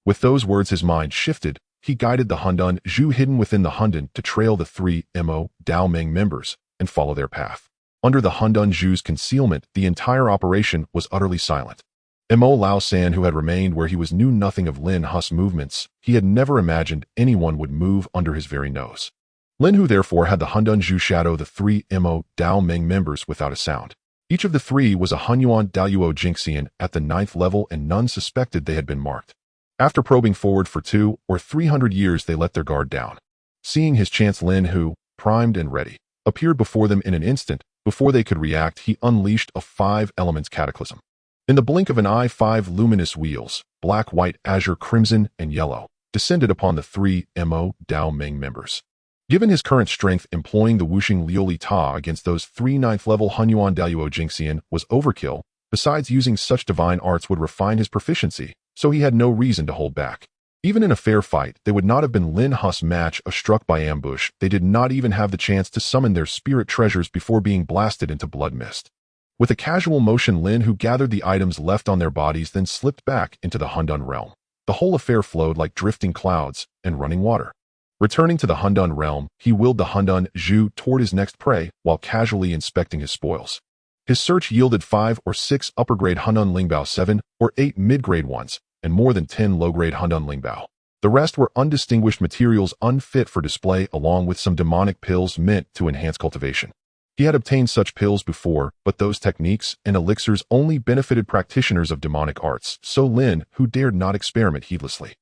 With those words, his mind shifted. He guided the Hundun Zhu hidden within the Hundun to trail the 3 Mo Dao Meng members and follow their path. Under the Hundun Zhu's concealment, the entire operation was utterly silent. Mo Lao San, who had remained where he was, knew nothing of Lin Hu's movements. He had never imagined anyone would move under his very nose. Lin Hu therefore had the Hundun Zhu shadow the 3 Mo Dao Meng members without a sound. Each of the 3 was a Hunyuan Dayuo Jinxian at the 9th level, and none suspected they had been marked. After probing forward for 200 or 300 years, they let their guard down. Seeing his chance, Lin Hu, primed and ready, appeared before them in an instant. Before they could react, he unleashed a 5-elements cataclysm. In the blink of an eye, 5 luminous wheels, black, white, azure, crimson, and yellow, descended upon the 3 Dao Meng members. Given his current strength, employing the Wuxing Liuli Ta against those 3 9th-level Hunyuan Daluo Jingxian was overkill. Besides, using such divine arts would refine his proficiency, so he had no reason to hold back. Even in a fair fight, they would not have been Lin Hu's match. Struck by ambush, they did not even have the chance to summon their spirit treasures before being blasted into blood mist. With a casual motion, Lin Hu gathered the items left on their bodies, then slipped back into the Hundun realm. The whole affair flowed like drifting clouds and running water. Returning to the Hundun realm, he willed the Hundun Zhu toward his next prey while casually inspecting his spoils. His search yielded 5 or 6 upper-grade Hundun Lingbao, 7 or 8 mid-grade ones, and more than 10 low-grade Hundun Lingbao. The rest were undistinguished materials unfit for display, along with some demonic pills meant to enhance cultivation. He had obtained such pills before, but those techniques and elixirs only benefited practitioners of demonic arts, so Lin Hu dared not experiment heedlessly.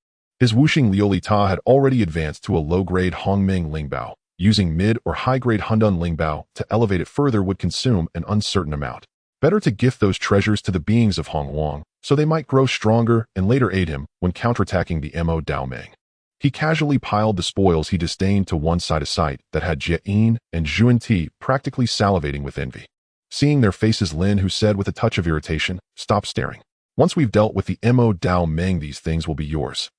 His Wuxing Liuli Ta had already advanced to a low-grade Hongmeng Lingbao. Using mid- or high-grade Hundun Lingbao to elevate it further would consume an uncertain amount. Better to gift those treasures to the beings of Hong Wang, so they might grow stronger and later aid him when counterattacking the Dao Meng. He casually piled the spoils he disdained to one side, a sight that had Jie Yin and Zhuan Ti practically salivating with envy. Seeing their faces, Lin Hu said with a touch of irritation, "Stop staring. Once we've dealt with the Dao Meng, these things will be yours."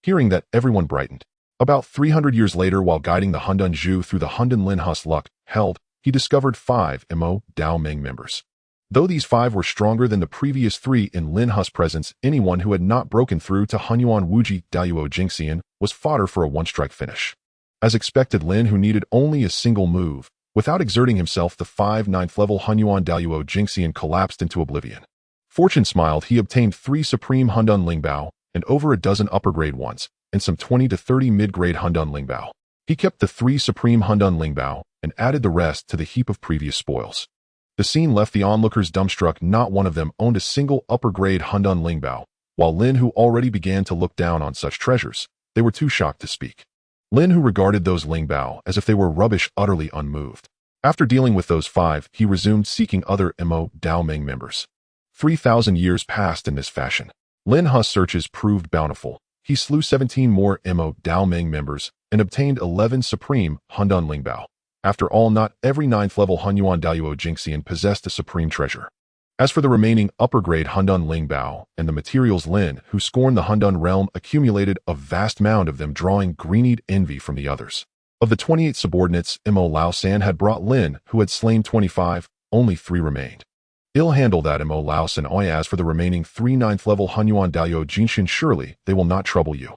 Hearing that, everyone brightened. About 300 years later, while guiding the Hundun Zhu through the Hundun Lin Hu's luck held, he discovered 5 Dao Meng members. Though these 5 were stronger than the previous 3 in Lin Hu's presence, anyone who had not broken through to Hunyuan Wuji Daluo Jingxian was fodder for a one-strike finish. As expected, Lin Hu needed only a single move. Without exerting himself, the 5 9th-level Hunyuan Daluo Jingxian collapsed into oblivion. Fortune smiled. He obtained 3 supreme Hundun Lingbao and over a dozen upper-grade ones, and some 20 to 30 mid-grade Hundun Lingbao. He kept the 3 supreme Hundun Lingbao and added the rest to the heap of previous spoils. The scene left the onlookers dumbstruck. Not one of them owned a single upper-grade Hundun Lingbao, while Lin Hu already began to look down on such treasures. They were too shocked to speak. Lin Hu regarded those Lingbao as if they were rubbish, utterly unmoved. After dealing with those 5, he resumed seeking other Dao Meng members. 3,000 years passed in this fashion. Lin Hu's searches proved bountiful. He slew 17 more Dao Meng members and obtained 11 supreme Hundun Lingbao. After all, not every 9th-level Hunyuan Daluo Jingxian possessed a supreme treasure. As for the remaining upper-grade Hundun Lingbao and the materials, Lin Hu scorned the Hundun realm accumulated a vast mound of them, drawing green-eyed envy from the others. Of the 28 subordinates Lao San had brought, Lin Hu had slain 25, only 3 remained. Ill-handle that Lao San. As for the remaining 3 9th-level Hunyuan Daluo Jingxian, surely they will not trouble you.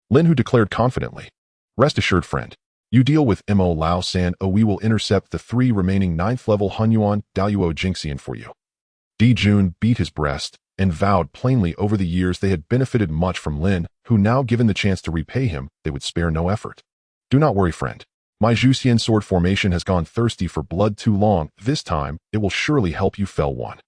Lin Hu declared confidently. Rest assured, friend. You deal with Lao San, we will intercept the 3 remaining 9th-level Hunyuan Daluo Jingxian for you. Di Jun beat his breast and vowed plainly over the years they had benefited much from Lin Hu. Now given the chance to repay him, they would spare no effort. Do not worry, friend. My Zhuxian sword formation has gone thirsty for blood too long. This time, it will surely help you fell one.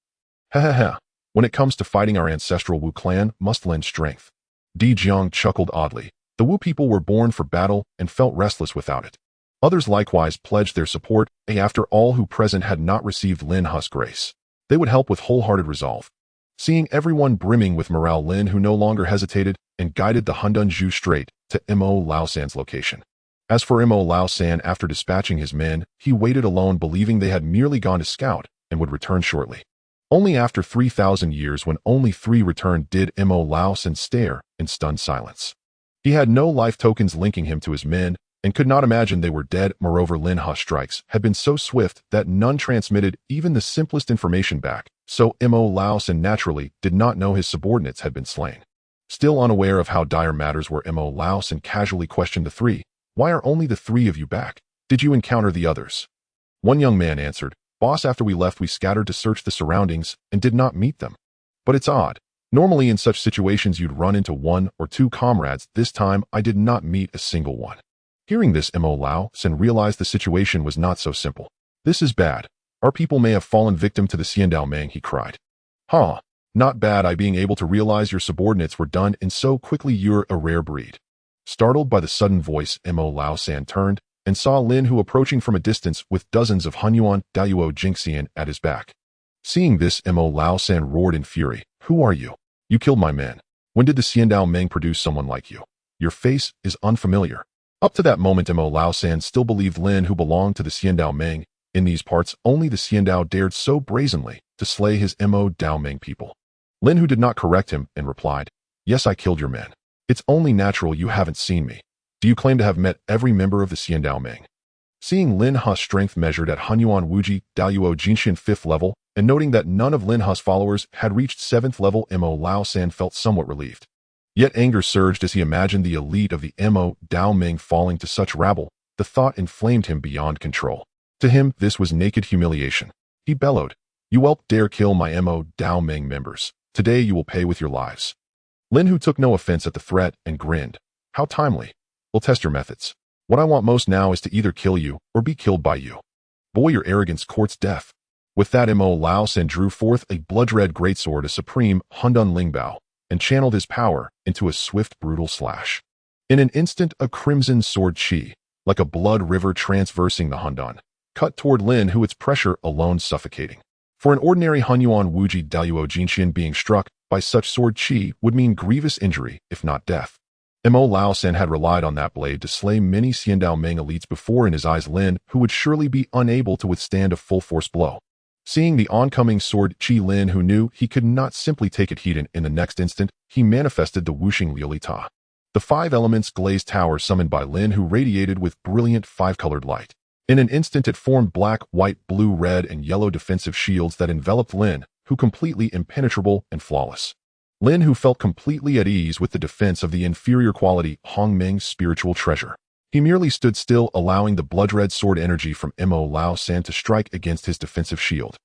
Ha ha ha. When it comes to fighting, our ancestral Wu clan must lend strength. Di Jiang chuckled oddly. The Wu people were born for battle and felt restless without it. Others likewise pledged their support. After all who present had not received Lin Hu's grace, they would help with wholehearted resolve. Seeing everyone brimming with morale, Lin Hu no longer hesitated and guided the Hundun Zhu straight to Lao San's location. As for Lao San, after dispatching his men, he waited alone, believing they had merely gone to scout and would return shortly. Only after 3,000 years, when only 3 returned, did Lao San stare in stunned silence. He had no life tokens linking him to his men and could not imagine they were dead. Moreover, Lin Hu's strikes had been so swift that none transmitted even the simplest information back, so Lao San naturally did not know his subordinates had been slain. Still unaware of how dire matters were, Lao San casually questioned the 3. Why are only the 3 of you back? Did you encounter the others? One young man answered, Boss, after we left, we scattered to search the surroundings and did not meet them. But it's odd. Normally in such situations you'd run into 1 or 2 comrades. This time I did not meet a single one. Hearing this, Lao San realized the situation was not so simple. This is bad. Our people may have fallen victim to the Xiandao Meng, he cried. Huh. Not bad. I being able to realize your subordinates were done in so quickly. You're a rare breed. Startled by the sudden voice, Mo Lao San turned and saw Lin Hu approaching from a distance with dozens of Hunyuan Daoyuo Jingxian at his back. Seeing this, Mo Lao San roared in fury. Who are you? You killed my men. When did the Xiandao Meng produce someone like you? Your face is unfamiliar. Up to that moment, Mo Lao San still believed Lin Hu belonged to the Xiandao Meng. In these parts, only the Xiandao dared so brazenly to slay his Mo Dao Meng people. Lin Hu did not correct him and replied, Yes, I killed your men. It's only natural you haven't seen me. Do you claim to have met every member of the Xiandao Meng? Seeing Lin Hu's strength measured at Hunyuan Wuji Daoyuo Jinshin 5th level, and noting that none of Lin Hu's followers had reached 7th level, Mo Lao San felt somewhat relieved. Yet anger surged as he imagined the elite of the Mo Dao Meng falling to such rabble. The thought inflamed him beyond control. To him, this was naked humiliation. He bellowed, You whelp dare kill my Mo Dao Meng members. Today you will pay with your lives. Lin Hu took no offense at the threat and grinned. How timely. We'll test your methods. What I want most now is to either kill you or be killed by you. Boy, your arrogance courts death. With that, Mo Lao San drew forth a blood-red greatsword, a supreme Hundun Lingbao, and channeled his power into a swift, brutal slash. In an instant, a crimson sword chi, like a blood river transversing the Hundun, cut toward Lin Hu, its pressure alone suffocating. For an ordinary Hunyuan Wuji Daoyuo Jinshin, being struck by such sword chi would mean grievous injury, if not death. Mo Lao San had relied on that blade to slay many Xiandao Meng elites before. In his eyes, Lin Hu would surely be unable to withstand a full-force blow. Seeing the oncoming sword chi, Lin Hu knew he could not simply take it heat. In the next instant, he manifested the Wuxing Liuli Ta. The 5 elements glazed tower summoned by Lin Hu radiated with brilliant 5-colored light. In an instant, it formed black, white, blue, red, and yellow defensive shields that enveloped Lin Hu, completely impenetrable and flawless. Lin Hu felt completely at ease with the defense of the inferior quality Hongmeng's spiritual treasure. He merely stood still, allowing the blood-red sword energy from Mo Lao San to strike against his defensive shield.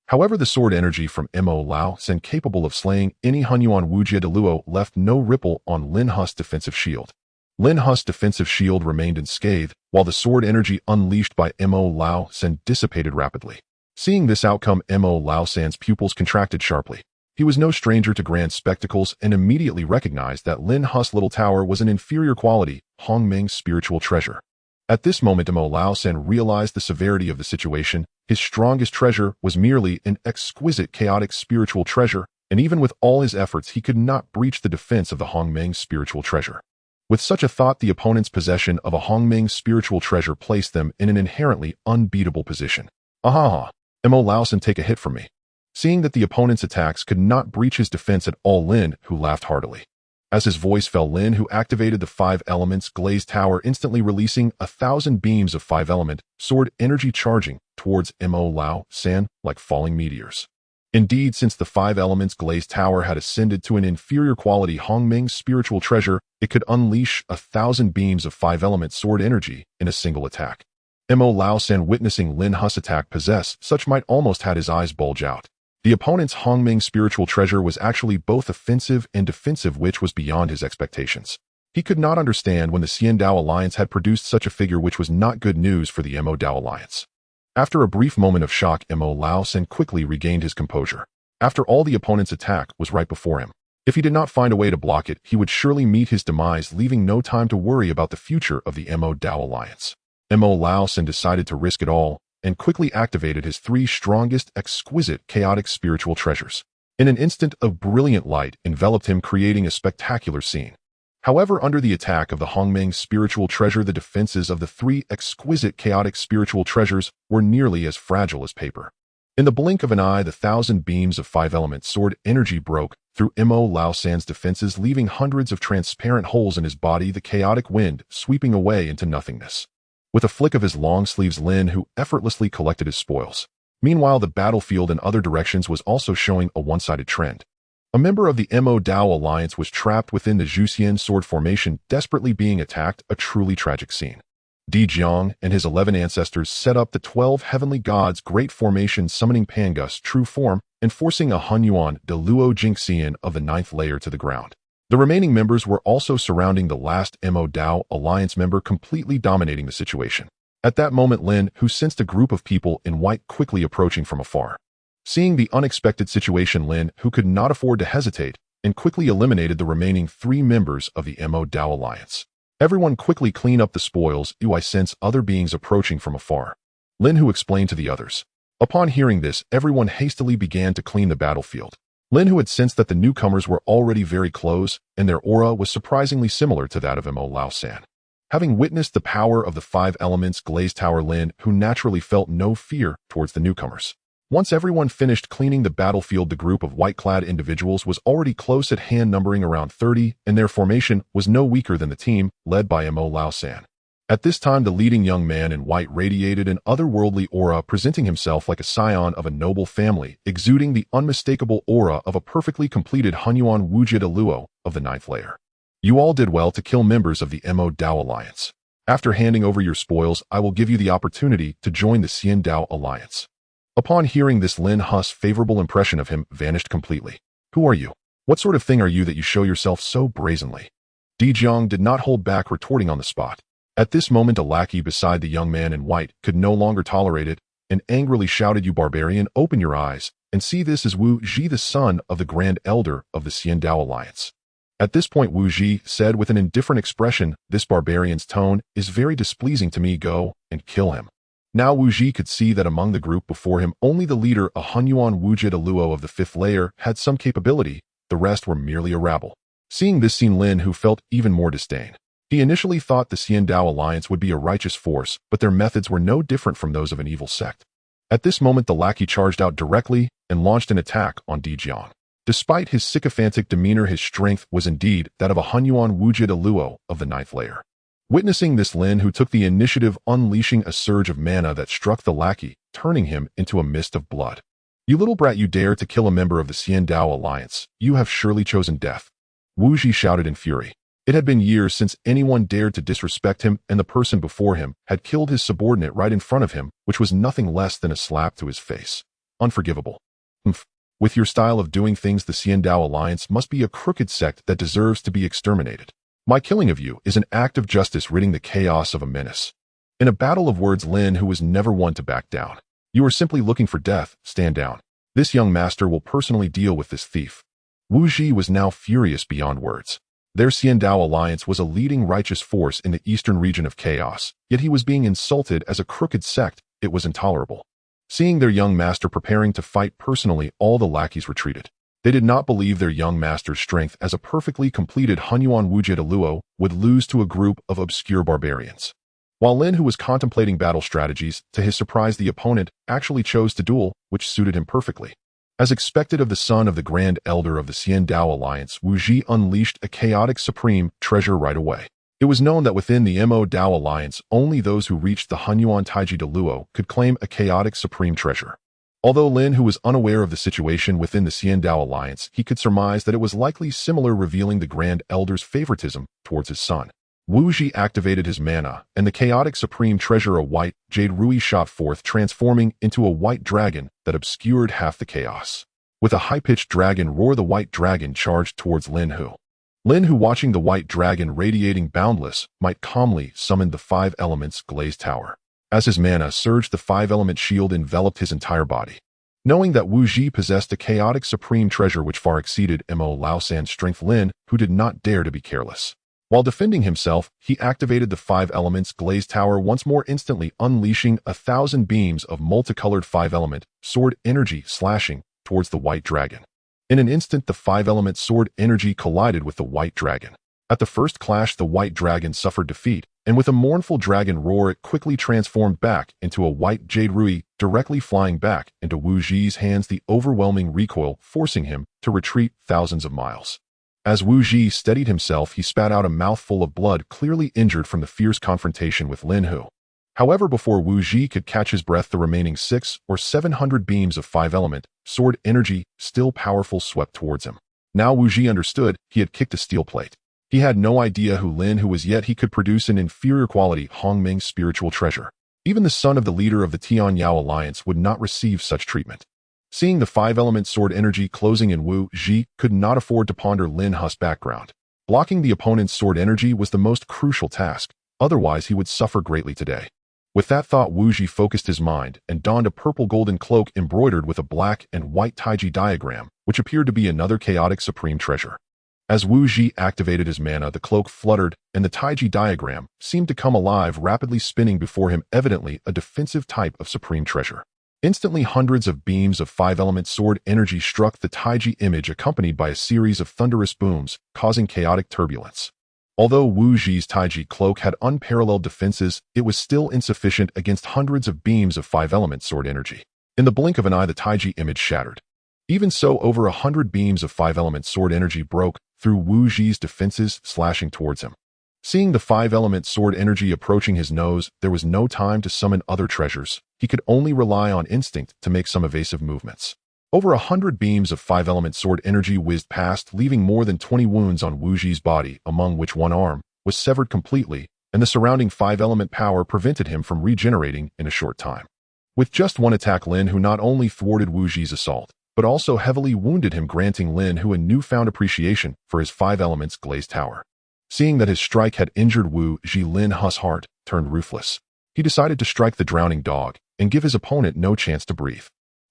However, the sword energy from Mo Lao San, capable of slaying any Hunyuan Wujia Deluo, left no ripple on Lin Hu's defensive shield. Lin Hu's defensive shield remained unscathed, while the sword energy unleashed by Mo Lao San dissipated rapidly. Seeing this outcome, Mo Lao San's pupils contracted sharply. He was no stranger to grand spectacles and immediately recognized that Lin Hu's little tower was an inferior quality Hongmeng's spiritual treasure. At this moment, Mo Lao San realized the severity of the situation. His strongest treasure was merely an exquisite chaotic spiritual treasure, and even with all his efforts, he could not breach the defense of the Hongmeng's spiritual treasure. With such a thought, the opponent's possession of a Hongmeng's spiritual treasure placed them in an inherently unbeatable position. Aha! Mo Lao San, take a hit from me. Seeing that the opponent's attacks could not breach his defense at all, Lin Hu laughed heartily. As his voice fell, Lin Hu activated the 5 elements glazed tower, instantly releasing 1,000 beams of 5-element sword energy charging towards Mo Lao San like falling meteors. Indeed, since the 5 elements glazed tower had ascended to an inferior quality Hongmeng's spiritual treasure, it could unleash 1,000 beams of 5-element sword energy in a single attack. Mo Lao San, witnessing Lin Hu's attack possess such might, almost had his eyes bulge out. The opponent's Hongmeng spiritual treasure was actually both offensive and defensive, which was beyond his expectations. He could not understand when the Xiandao Alliance had produced such a figure, which was not good news for the Mo Dao Alliance. After a brief moment of shock, Mo Lao San quickly regained his composure. After all, the opponent's attack was right before him. If he did not find a way to block it, he would surely meet his demise, leaving no time to worry about the future of the Mo Dao Alliance. Mo Lao San decided to risk it all, and quickly activated his 3 strongest, exquisite, chaotic spiritual treasures. In an instant, a brilliant light enveloped him, creating a spectacular scene. However, under the attack of the Hongmeng spiritual treasure, the defenses of the 3 exquisite, chaotic spiritual treasures were nearly as fragile as paper. In the blink of an eye, the 1,000 beams of 5-element sword energy broke through Mo Lao San's defenses, leaving hundreds of transparent holes in his body, the chaotic wind sweeping away into nothingness. With a flick of his long sleeves, Lin Hu effortlessly collected his spoils. Meanwhile, the battlefield in other directions was also showing a one-sided trend. A member of the Mo Dao Alliance was trapped within the Zhuxian sword formation, desperately being attacked, a truly tragic scene. Di Jiang and his 11 ancestors set up the 12 heavenly gods' great formation, summoning Pangus' true form and forcing a Hunyuan Deluo Jingxian of the 9th layer to the ground. The remaining members were also surrounding the last Mo Dao Alliance member, completely dominating the situation. At that moment, Lin Hu sensed a group of people in white quickly approaching from afar. Seeing the unexpected situation, Lin Hu could not afford to hesitate and quickly eliminated the remaining 3 members of the Mo Dao Alliance. Everyone quickly clean up the spoils. I sense other beings approaching from afar. Lin Hu explained to the others. Upon hearing this, everyone hastily began to clean the battlefield. Lin Hu had sensed that the newcomers were already very close, and their aura was surprisingly similar to that of Mo Lao San. Having witnessed the power of the 5 elements glazed tower, Lin Hu naturally felt no fear towards the newcomers. Once everyone finished cleaning the battlefield, the group of white-clad individuals was already close at hand, numbering around 30, and their formation was no weaker than the team led by Mo Lao San. At this time, the leading young man in white radiated an otherworldly aura, presenting himself like a scion of a noble family, exuding the unmistakable aura of a perfectly completed Hunyuan Wujie Luo of the 9th layer. You all did well to kill members of the Mo Dao Alliance. After handing over your spoils, I will give you the opportunity to join the Xian Dao Alliance. Upon hearing this, Lin Hu's favorable impression of him vanished completely. Who are you? What sort of thing are you that you show yourself so brazenly? Di Jiang did not hold back, retorting on the spot. At this moment, a lackey beside the young man in white could no longer tolerate it and angrily shouted, "You barbarian, open your eyes and see, this is Wu Ji, the son of the Grand Elder of the Xian Dao Alliance." At this point, Wu Ji said with an indifferent expression, "This barbarian's tone is very displeasing to me. Go and kill him." Now Wu Ji could see that among the group before him, only the leader, a Hunyuan Wujie Luo of the 5th layer, had some capability. The rest were merely a rabble. Seeing this scene, Lin Hu felt even more disdain. He initially thought the Xian Dao Alliance would be a righteous force, but their methods were no different from those of an evil sect. At this moment, the lackey charged out directly and launched an attack on Di Jiang. Despite his sycophantic demeanor, his strength was indeed that of a Hunyuan Wujie Luo of the 9th layer. Witnessing this, Lin Hu took the initiative, unleashing a surge of mana that struck the lackey, turning him into a mist of blood. "You little brat, you dare to kill a member of the Xian Dao Alliance. You have surely chosen death." Wu Ji shouted in fury. It had been years since anyone dared to disrespect him, and the person before him had killed his subordinate right in front of him, which was nothing less than a slap to his face. Unforgivable. With your style of doing things, the Xian Dao Alliance must be a crooked sect that deserves to be exterminated. My killing of you is an act of justice, ridding the chaos of a menace. In a battle of words, Lin Hu was never one to back down. You are simply looking for death. Stand down. This young master will personally deal with this thief. Wu Ji was now furious beyond words. Their Xian Dao Alliance was a leading righteous force in the eastern region of chaos, yet he was being insulted as a crooked sect. It was intolerable. Seeing their young master preparing to fight personally, all the lackeys retreated. They did not believe their young master's strength as a perfectly completed Hunyuan Wujie Luo would lose to a group of obscure barbarians. While Lin Hu was contemplating battle strategies, to his surprise the opponent actually chose to duel, which suited him perfectly. As expected of the son of the Grand Elder of the Xian Dao Alliance, Wu Ji unleashed a chaotic supreme treasure right away. It was known that within the Mo Dao Alliance, only those who reached the Hunyuan Taiji de Luo could claim a chaotic supreme treasure. Although Lin Hu was unaware of the situation within the Xian Dao Alliance, he could surmise that it was likely similar, revealing the Grand Elder's favoritism towards his son. Wu Ji activated his mana, and the chaotic supreme treasure, a white jade rui, shot forth, transforming into a white dragon that obscured half the chaos. With a high-pitched dragon roar, the white dragon charged towards Lin Hu. Lin Hu, watching the white dragon radiating boundless might, calmly summoned the 5 elements glazed tower. As his mana surged, the 5-element shield enveloped his entire body. Knowing that Wu Ji possessed a chaotic supreme treasure which far exceeded Mo Lao San's strength, Lin Hu did not dare to be careless. While defending himself, he activated the 5 elements glazed tower once more, instantly unleashing 1,000 beams of multicolored 5-element sword energy slashing towards the white dragon. In an instant, the 5-element sword energy collided with the white dragon. At the first clash, the white dragon suffered defeat, and with a mournful dragon roar, it quickly transformed back into a white jade rui, directly flying back into Wu Ji's hands, the overwhelming recoil forcing him to retreat thousands of miles. As Wu Ji steadied himself, he spat out a mouthful of blood, clearly injured from the fierce confrontation with Lin Hu. However, before Wu Ji could catch his breath, the remaining 600 or 700 beams of 5-element sword energy, still powerful, swept towards him. Now Wu Ji understood he had kicked a steel plate. He had no idea who Lin Hu was, yet he could produce an inferior quality Hongming spiritual treasure. Even the son of the leader of the Tianyao Alliance would not receive such treatment. Seeing the 5-element sword energy closing in, Wu Ji could not afford to ponder Lin Hu's background. Blocking the opponent's sword energy was the most crucial task, otherwise he would suffer greatly today. With that thought, Wu Ji focused his mind and donned a purple-golden cloak embroidered with a black and white Taiji diagram, which appeared to be another chaotic supreme treasure. As Wu Ji activated his mana, the cloak fluttered, and the Taiji diagram seemed to come alive, rapidly spinning before him, evidently a defensive type of supreme treasure. Instantly, hundreds of beams of five-element sword energy struck the Taiji image, accompanied by a series of thunderous booms, causing chaotic turbulence. Although Wu Ji's Taiji cloak had unparalleled defenses, it was still insufficient against hundreds of beams of five-element sword energy. In the blink of an eye, the Taiji image shattered. Even so, over 100 beams of five-element sword energy broke through Wu Ji's defenses, slashing towards him. Seeing the five-element sword energy approaching his nose, there was no time to summon other treasures. He could only rely on instinct to make some evasive movements. Over 100 beams of five-element sword energy whizzed past, leaving more than 20 wounds on Wu Ji's body, among which one arm was severed completely, and the surrounding five-element power prevented him from regenerating in a short time. With just one attack, Lin Hu not only thwarted Wu Ji's assault, but also heavily wounded him, granting Lin Hu a newfound appreciation for his five elements glazed tower. Seeing that his strike had injured Wu Ji, Lin Hu's heart turned ruthless. He decided to strike the drowning dog and give his opponent no chance to breathe.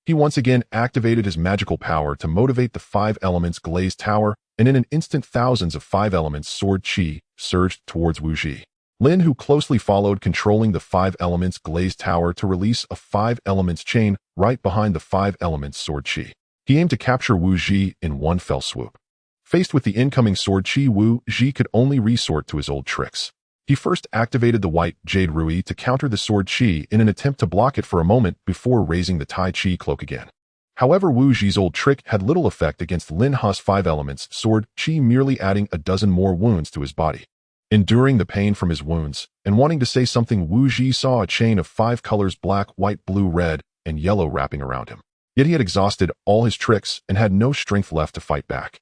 He once again activated his magical power to motivate the five elements glazed tower, and in an instant thousands of five elements sword chi surged towards Wu Ji. Lin Hu closely followed, controlling the five elements glazed tower to release a five elements chain right behind the five elements sword chi. He aimed to capture Wu Ji in one fell swoop. Faced with the incoming sword chi, Wu Ji could only resort to his old tricks. He first activated the white Jade Rui to counter the sword chi in an attempt to block it for a moment before raising the Tai Chi cloak again. However, Wu Ji's old trick had little effect against Lin Hu's five elements sword chi, merely adding a dozen more wounds to his body. Enduring the pain from his wounds, and wanting to say something, Wu Ji saw a chain of five colors: black, white, blue, red, and yellow wrapping around him. Yet he had exhausted all his tricks and had no strength left to fight back.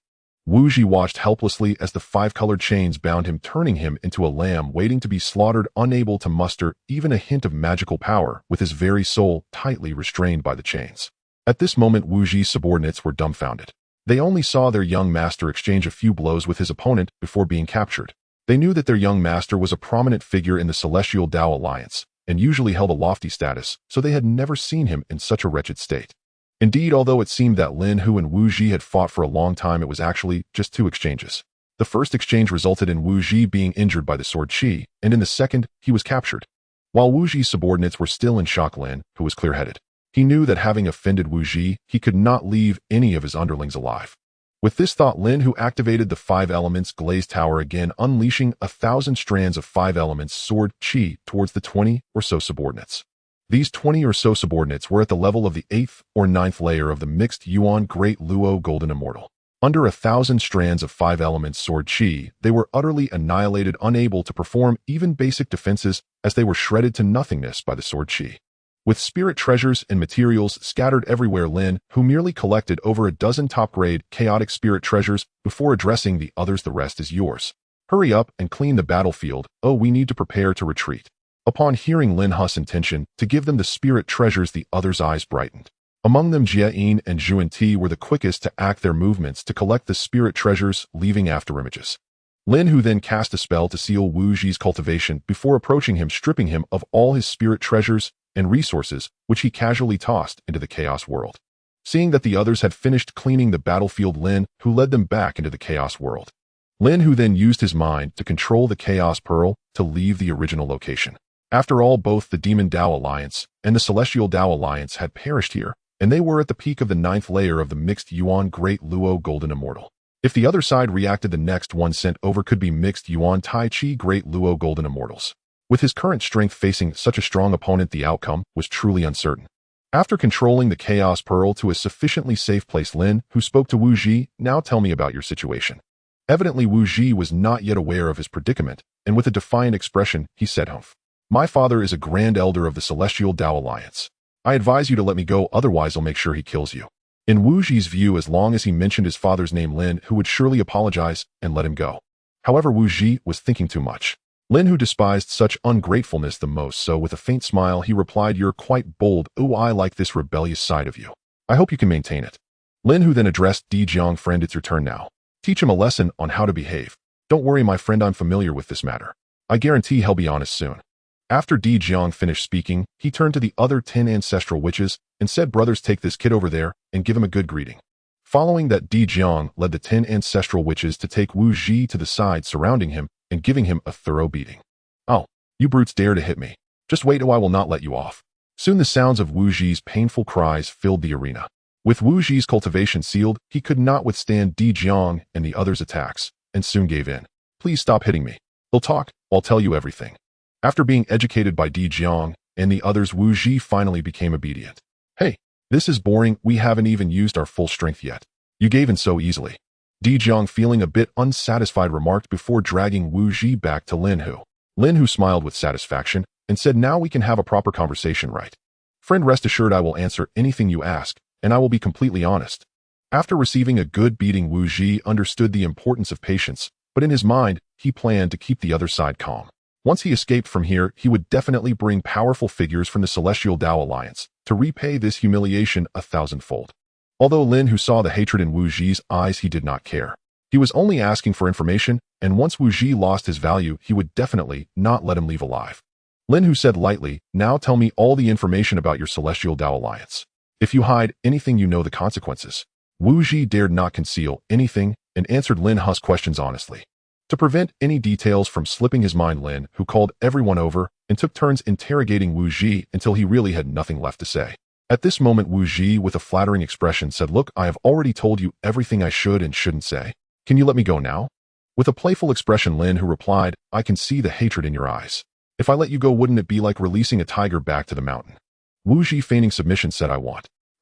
Wu Ji watched helplessly as the five-colored chains bound him, turning him into a lamb waiting to be slaughtered, unable to muster even a hint of magical power, with his very soul tightly restrained by the chains. At this moment, Wu Ji's subordinates were dumbfounded. They only saw their young master exchange a few blows with his opponent before being captured. They knew that their young master was a prominent figure in the Celestial Dao Alliance, and usually held a lofty status, so they had never seen him in such a wretched state. Indeed, although it seemed that Lin Hu and Wu Ji had fought for a long time, it was actually just two exchanges. The first exchange resulted in Wu Ji being injured by the sword chi, and in the second, he was captured. While Wu Ji's subordinates were still in shock, Lin Hu was clear-headed. He knew that having offended Wu Ji, he could not leave any of his underlings alive. With this thought, Lin Hu activated the five elements glazed tower again, unleashing 1,000 strands of five elements sword chi towards the 20 or so subordinates. These 20 or so subordinates were at the level of the 8th or 9th layer of the mixed Yuan Great Luo Golden Immortal. Under 1,000 strands of five elements sword chi, they were utterly annihilated, unable to perform even basic defenses, as they were shredded to nothingness by the sword chi. With spirit treasures and materials scattered everywhere, Lin Hu merely collected over a dozen top-grade chaotic spirit treasures before addressing the others. "The rest is yours. Hurry up and clean the battlefield. Oh, we need to prepare to retreat." Upon hearing Lin Hu's intention to give them the spirit treasures, the others' eyes brightened. Among them, Jia and Zhuan Ti were the quickest to act their movements to collect the spirit treasures, leaving afterimages. Lin Hu then cast a spell to seal Wu Ji's cultivation before approaching him, stripping him of all his spirit treasures and resources, which he casually tossed into the chaos world. Seeing that the others had finished cleaning the battlefield, Lin Hu led them back into the chaos world. Lin Hu then used his mind to control the chaos pearl to leave the original location. After all, both the Demon Dao Alliance and the Celestial Dao Alliance had perished here, and they were at the peak of the 9th layer of the mixed Yuan Great Luo Golden Immortal. If the other side reacted, the next one sent over could be mixed Yuan Tai Chi Great Luo Golden Immortals. With his current strength facing such a strong opponent, the outcome was truly uncertain. After controlling the Chaos Pearl to a sufficiently safe place, Lin Hu spoke to Wu Ji. "Now tell me about your situation." Evidently, Wu Ji was not yet aware of his predicament, and with a defiant expression, he said, "Humph. My father is a Grand Elder of the Celestial Dao Alliance. I advise you to let me go, otherwise I'll make sure he kills you." In Wu Ji's view, as long as he mentioned his father's name, Lin Hu would surely apologize and let him go. However, Wu Ji was thinking too much. Lin Hu despised such ungratefulness the most, so with a faint smile, he replied, "You're quite bold. Oh, I like this rebellious side of you. I hope you can maintain it." Lin Hu then addressed Di Jiang, "Friend, it's your turn now. Teach him a lesson on how to behave. Don't worry, my friend, I'm familiar with this matter. I guarantee he'll be honest soon." After Di Jiang finished speaking, he turned to the other 10 ancestral witches and said, "Brothers, take this kid over there and give him a good greeting." Following that, Di Jiang led the 10 ancestral witches to take Wu Ji to the side, surrounding him and giving him a thorough beating. "Oh, you brutes dare to hit me. Just wait, or I will not let you off." Soon the sounds of Wu Ji's painful cries filled the arena. With Wu Ji's cultivation sealed, he could not withstand Di Jiang and the others' attacks, and soon gave in. "Please stop hitting me. He'll talk, I'll tell you everything." After being educated by Di Jiang and the others, Wu Ji finally became obedient. "Hey, this is boring, we haven't even used our full strength yet. You gave in so easily." Di Jiang, feeling a bit unsatisfied, remarked before dragging Wu Ji back to Lin Hu. Lin Hu smiled with satisfaction and said, "Now we can have a proper conversation, right? Friend, rest assured I will answer anything you ask, and I will be completely honest." After receiving a good beating, Wu Ji understood the importance of patience, but in his mind, he planned to keep the other side calm. Once he escaped from here, he would definitely bring powerful figures from the Celestial Dao Alliance to repay this humiliation 1,000-fold. Although Lin Hu saw the hatred in Wu Ji's eyes, he did not care. He was only asking for information, and once Wu Ji lost his value, he would definitely not let him leave alive. Lin Hu said lightly, "Now tell me all the information about your Celestial Dao Alliance. If you hide anything, you know the consequences." Wu Ji dared not conceal anything and answered Lin Hu's questions honestly. To prevent any details from slipping his mind, Lin Hu called everyone over and took turns interrogating Wu Ji until he really had nothing left to say. At this moment, Wu Ji, with a flattering expression, said, "Look, I have already told you everything I should and shouldn't say. Can you let me go now?" With a playful expression, Lin Hu replied, "I can see the hatred in your eyes. If I let you go, wouldn't it be like releasing a tiger back to the mountain?" Wu Ji, feigning submission, said, I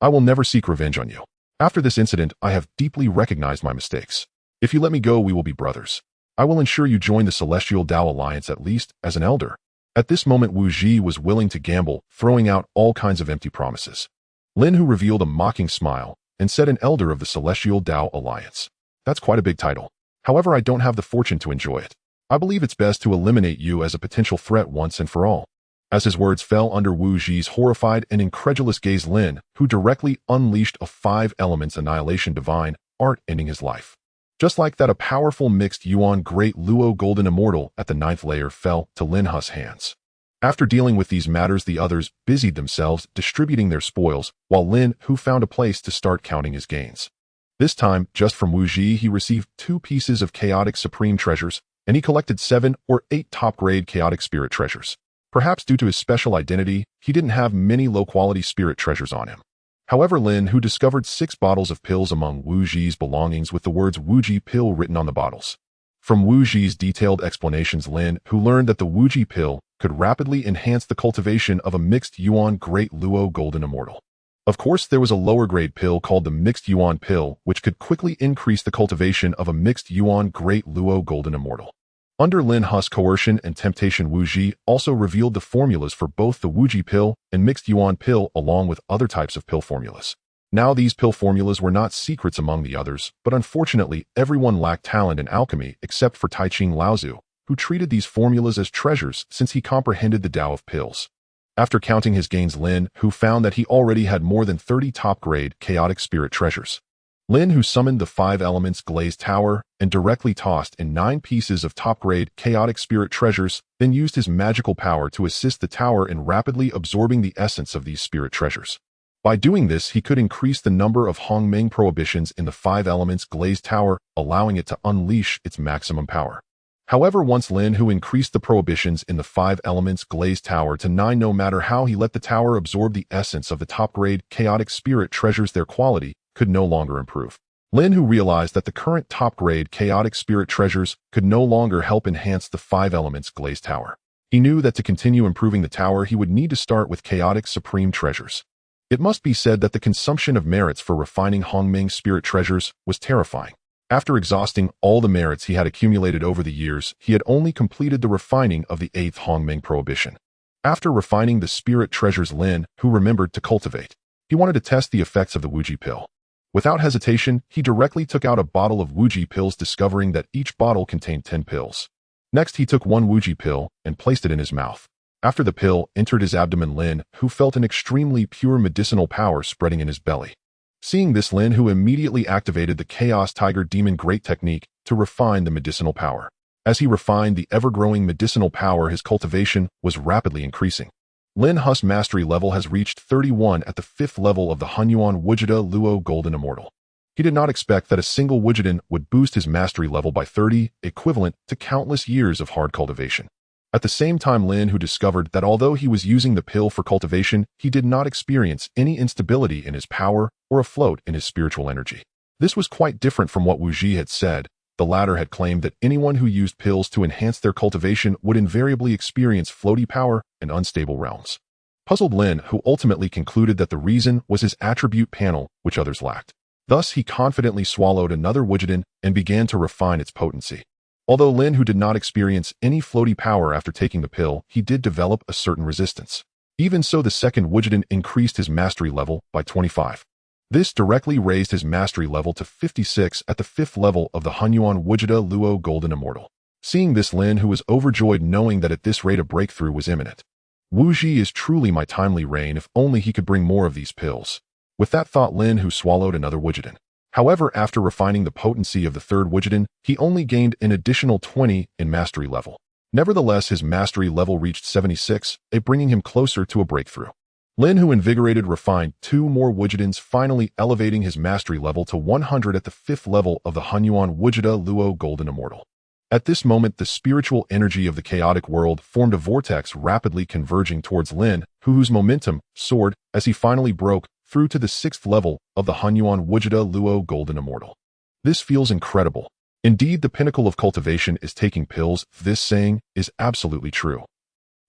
will never seek revenge on you. After this incident, I have deeply recognized my mistakes. If you let me go, we will be brothers. I will ensure you join the Celestial Dao Alliance, at least as an elder." At this moment, Wu Ji was willing to gamble, throwing out all kinds of empty promises. Lin Hu revealed a mocking smile and said, "An elder of the Celestial Dao Alliance. That's quite a big title. However, I don't have the fortune to enjoy it. I believe it's best to eliminate you as a potential threat once and for all." As his words fell under Wu Ji's horrified and incredulous gaze, Lin Hu directly unleashed a 5 elements annihilation divine art, ending his life. Just like that, a powerful mixed Yuan Great Luo Golden Immortal at the 9th layer fell to Lin Hu's hands. After dealing with these matters, the others busied themselves distributing their spoils, while Lin Hu found a place to start counting his gains. This time, just from Wu Ji, he received 2 pieces of chaotic supreme treasures, and he collected 7 or 8 top-grade chaotic spirit treasures. Perhaps due to his special identity, he didn't have many low-quality spirit treasures on him. However, Lin Hu discovered 6 bottles of pills among Wu Ji's belongings with the words Wu Ji pill written on the bottles. From Wu Ji's detailed explanations, Lin Hu learned that the Wu Ji pill could rapidly enhance the cultivation of a mixed Yuan Great Luo Golden Immortal. Of course, there was a lower-grade pill called the Mixed Yuan Pill, which could quickly increase the cultivation of a Mixed Yuan Great Luo Golden Immortal. Under Lin Hu's coercion and temptation, Wu Ji also revealed the formulas for both the Wu Ji pill and Mixed Yuan pill, along with other types of pill formulas. Now, these pill formulas were not secrets among the others, but unfortunately, everyone lacked talent in alchemy except for Taiching Laozu, who treated these formulas as treasures since he comprehended the Tao of pills. After counting his gains, Lin Hu found that he already had more than 30 top-grade chaotic spirit treasures. Lin Hu summoned the 5 elements glazed tower and directly tossed in 9 pieces of top-grade chaotic spirit treasures, then used his magical power to assist the tower in rapidly absorbing the essence of these spirit treasures. By doing this, he could increase the number of Hongmeng prohibitions in the 5 elements glazed tower, allowing it to unleash its maximum power. However, once Lin Hu increased the prohibitions in the 5 elements glazed tower to 9, no matter how he let the tower absorb the essence of the top-grade chaotic spirit treasures, their quality could no longer improve. Lin Hu realized that the current top-grade chaotic spirit treasures could no longer help enhance the 5 elements glazed tower. He knew that to continue improving the tower, he would need to start with chaotic supreme treasures. It must be said that the consumption of merits for refining Hongmeng spirit treasures was terrifying. After exhausting all the merits he had accumulated over the years, he had only completed the refining of the 8th Hongmeng prohibition. After refining the spirit treasures, Lin Hu remembered to cultivate. He wanted to test the effects of the Wu Ji pill. Without hesitation, he directly took out a bottle of Wu Ji pills, discovering that each bottle contained 10 pills. Next, he took 1 Wu Ji pill and placed it in his mouth. After the pill entered his abdomen, Lin Hu felt an extremely pure medicinal power spreading in his belly. Seeing this, Lin Hu immediately activated the Chaos Tiger Demon Great Technique to refine the medicinal power. As he refined the ever-growing medicinal power, his cultivation was rapidly increasing. Lin Hu's mastery level has reached 31 at the 5th level of the Hunyuan Wujida Luo Golden Immortal. He did not expect that a single Wujiden would boost his mastery level by 30, equivalent to countless years of hard cultivation. At the same time, Lin Hu discovered that although he was using the pill for cultivation, he did not experience any instability in his power or a float in his spiritual energy. This was quite different from what Wu Ji had said. The latter had claimed that anyone who used pills to enhance their cultivation would invariably experience floaty power and unstable realms. Puzzled, Lin Hu ultimately concluded that the reason was his attribute panel, which others lacked. Thus, he confidently swallowed another Wujiden and began to refine its potency. Although Lin Hu did not experience any floaty power after taking the pill, he did develop a certain resistance. Even so, the second Wujiden increased his mastery level by 25. This directly raised his mastery level to 56 at the 5th level of the Hunyuan Wujida Luo Golden Immortal. Seeing this, Lin Hu was overjoyed, knowing that at this rate a breakthrough was imminent. Wu Ji is truly my timely reign, if only he could bring more of these pills. With that thought, Lin Hu swallowed another Wujiden. However, after refining the potency of the third Wujiden, he only gained an additional 20 in mastery level. Nevertheless, his mastery level reached 76, bringing him closer to a breakthrough. Lin Hu invigorated refined 2 more Wujidens, finally elevating his mastery level to 100 at the 5th level of the Hunyuan Wujida Luo Golden Immortal. At this moment, the spiritual energy of the chaotic world formed a vortex rapidly converging towards Lin Hu, whose momentum soared as he finally broke through to the 6th level of the Hunyuan Wujida Luo Golden Immortal. This feels incredible. Indeed, the pinnacle of cultivation is taking pills. This saying is absolutely true.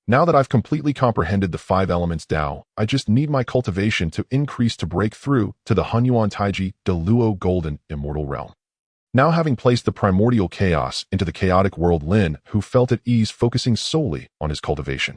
Now that I've completely comprehended the 5 elements Dao, I just need my cultivation to increase to break through to the Hunyuan Taiji de Luo Golden Immortal Realm. Now, having placed the Primordial Chaos into the chaotic world, Lin Hu felt at ease, focusing solely on his cultivation.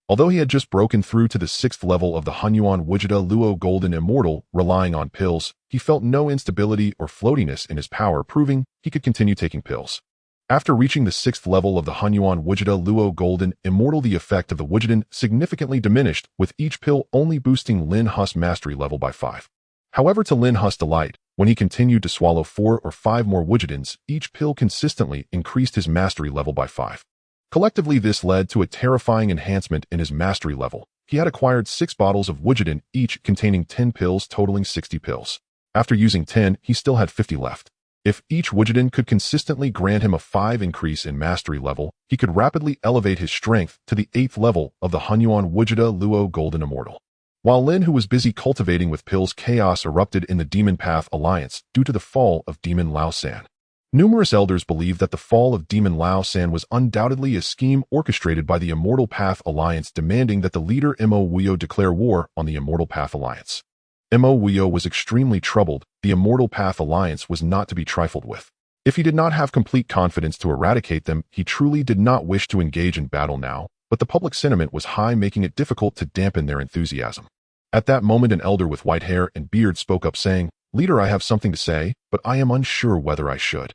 Although he had just broken through to the 6th level of the Hunyuan Wujida Luo Golden Immortal, relying on pills, he felt no instability or floatiness in his power, proving he could continue taking pills. After reaching the 6th level of the Hunyuan Wujida Luo Golden Immortal, the effect of the Wujiden significantly diminished, with each pill only boosting Lin Hu's mastery level by 5. However, to Lin Hu's delight, when he continued to swallow 4 or 5 more Wujidens, each pill consistently increased his mastery level by 5. Collectively, this led to a terrifying enhancement in his mastery level. He had acquired 6 bottles of Wujiden, each containing 10 pills, totaling 60 pills. After using 10, he still had 50 left. If each Wujiden could consistently grant him a 5 increase in mastery level, he could rapidly elevate his strength to the 8th level of the Hunyuan Wujida Luo Golden Immortal. While Lin Hu was busy cultivating with pills, chaos erupted in the Demon Path Alliance due to the fall of Demon Lao San. Numerous elders believe that the fall of Demon Lao San was undoubtedly a scheme orchestrated by the Immortal Path Alliance, demanding that the leader Mo Wuyo declare war on the Immortal Path Alliance. Mo Wuyo was extremely troubled. The Immortal Path Alliance was not to be trifled with. If he did not have complete confidence to eradicate them, he truly did not wish to engage in battle now, but the public sentiment was high, making it difficult to dampen their enthusiasm. At that moment, an elder with white hair and beard spoke up, saying, "Leader, I have something to say, but I am unsure whether I should."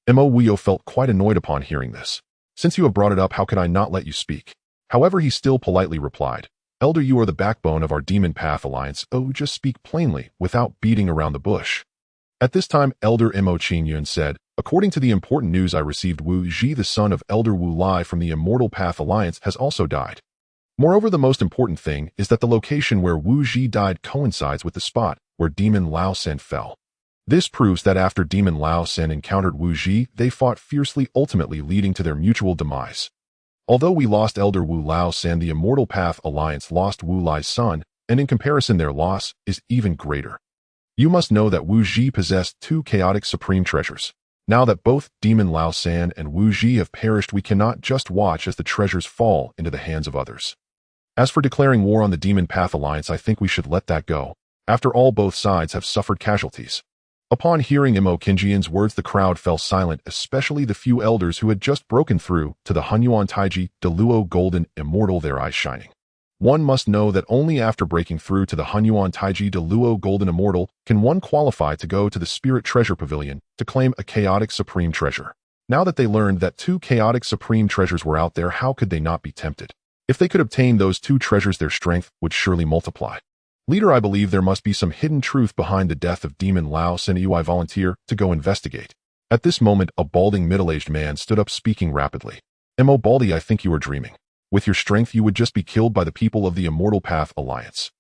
Mo Wuyo felt quite annoyed upon hearing this. "Since you have brought it up, how could I not let you speak?" However, he still politely replied, "Elder, you are the backbone of our Demon Path Alliance. Oh, just speak plainly, without beating around the bush." At this time, Elder Mo Qingyun said, "According to the important news I received, Wu Ji, the son of Elder Wu Lai from the Immortal Path Alliance, has also died. Moreover, the most important thing is that the location where Wu Ji died coincides with the spot where Demon Lao San fell. This proves that after Demon Lao San encountered Wu Ji, they fought fiercely, ultimately leading to their mutual demise. Although we lost Elder Wu Lao San, the Immortal Path Alliance lost Wu Lai's son, and in comparison their loss is even greater. You must know that Wu Ji possessed 2 chaotic supreme treasures. Now that both Demon Lao San and Wu Ji have perished, we cannot just watch as the treasures fall into the hands of others. As for declaring war on the Demon Path Alliance, I think we should let that go. After all, both sides have suffered casualties." Upon hearing Mo Qingyun's words, the crowd fell silent, especially the few elders who had just broken through to the Hunyuan Taiji de Luo Golden Immortal, their eyes shining. One must know that only after breaking through to the Hunyuan Taiji de Luo Golden Immortal can one qualify to go to the Spirit Treasure Pavilion to claim a chaotic supreme treasure. Now that they learned that 2 chaotic supreme treasures were out there, how could they not be tempted? If they could obtain those 2 treasures, their strength would surely multiply. "Leader, I believe there must be some hidden truth behind the death of Demon Lao San. I volunteer to go investigate." At this moment, a balding middle-aged man stood up speaking rapidly. "Mo Baldy, I think you are dreaming. With your strength, you would just be killed by the people of the Immortal Path Alliance.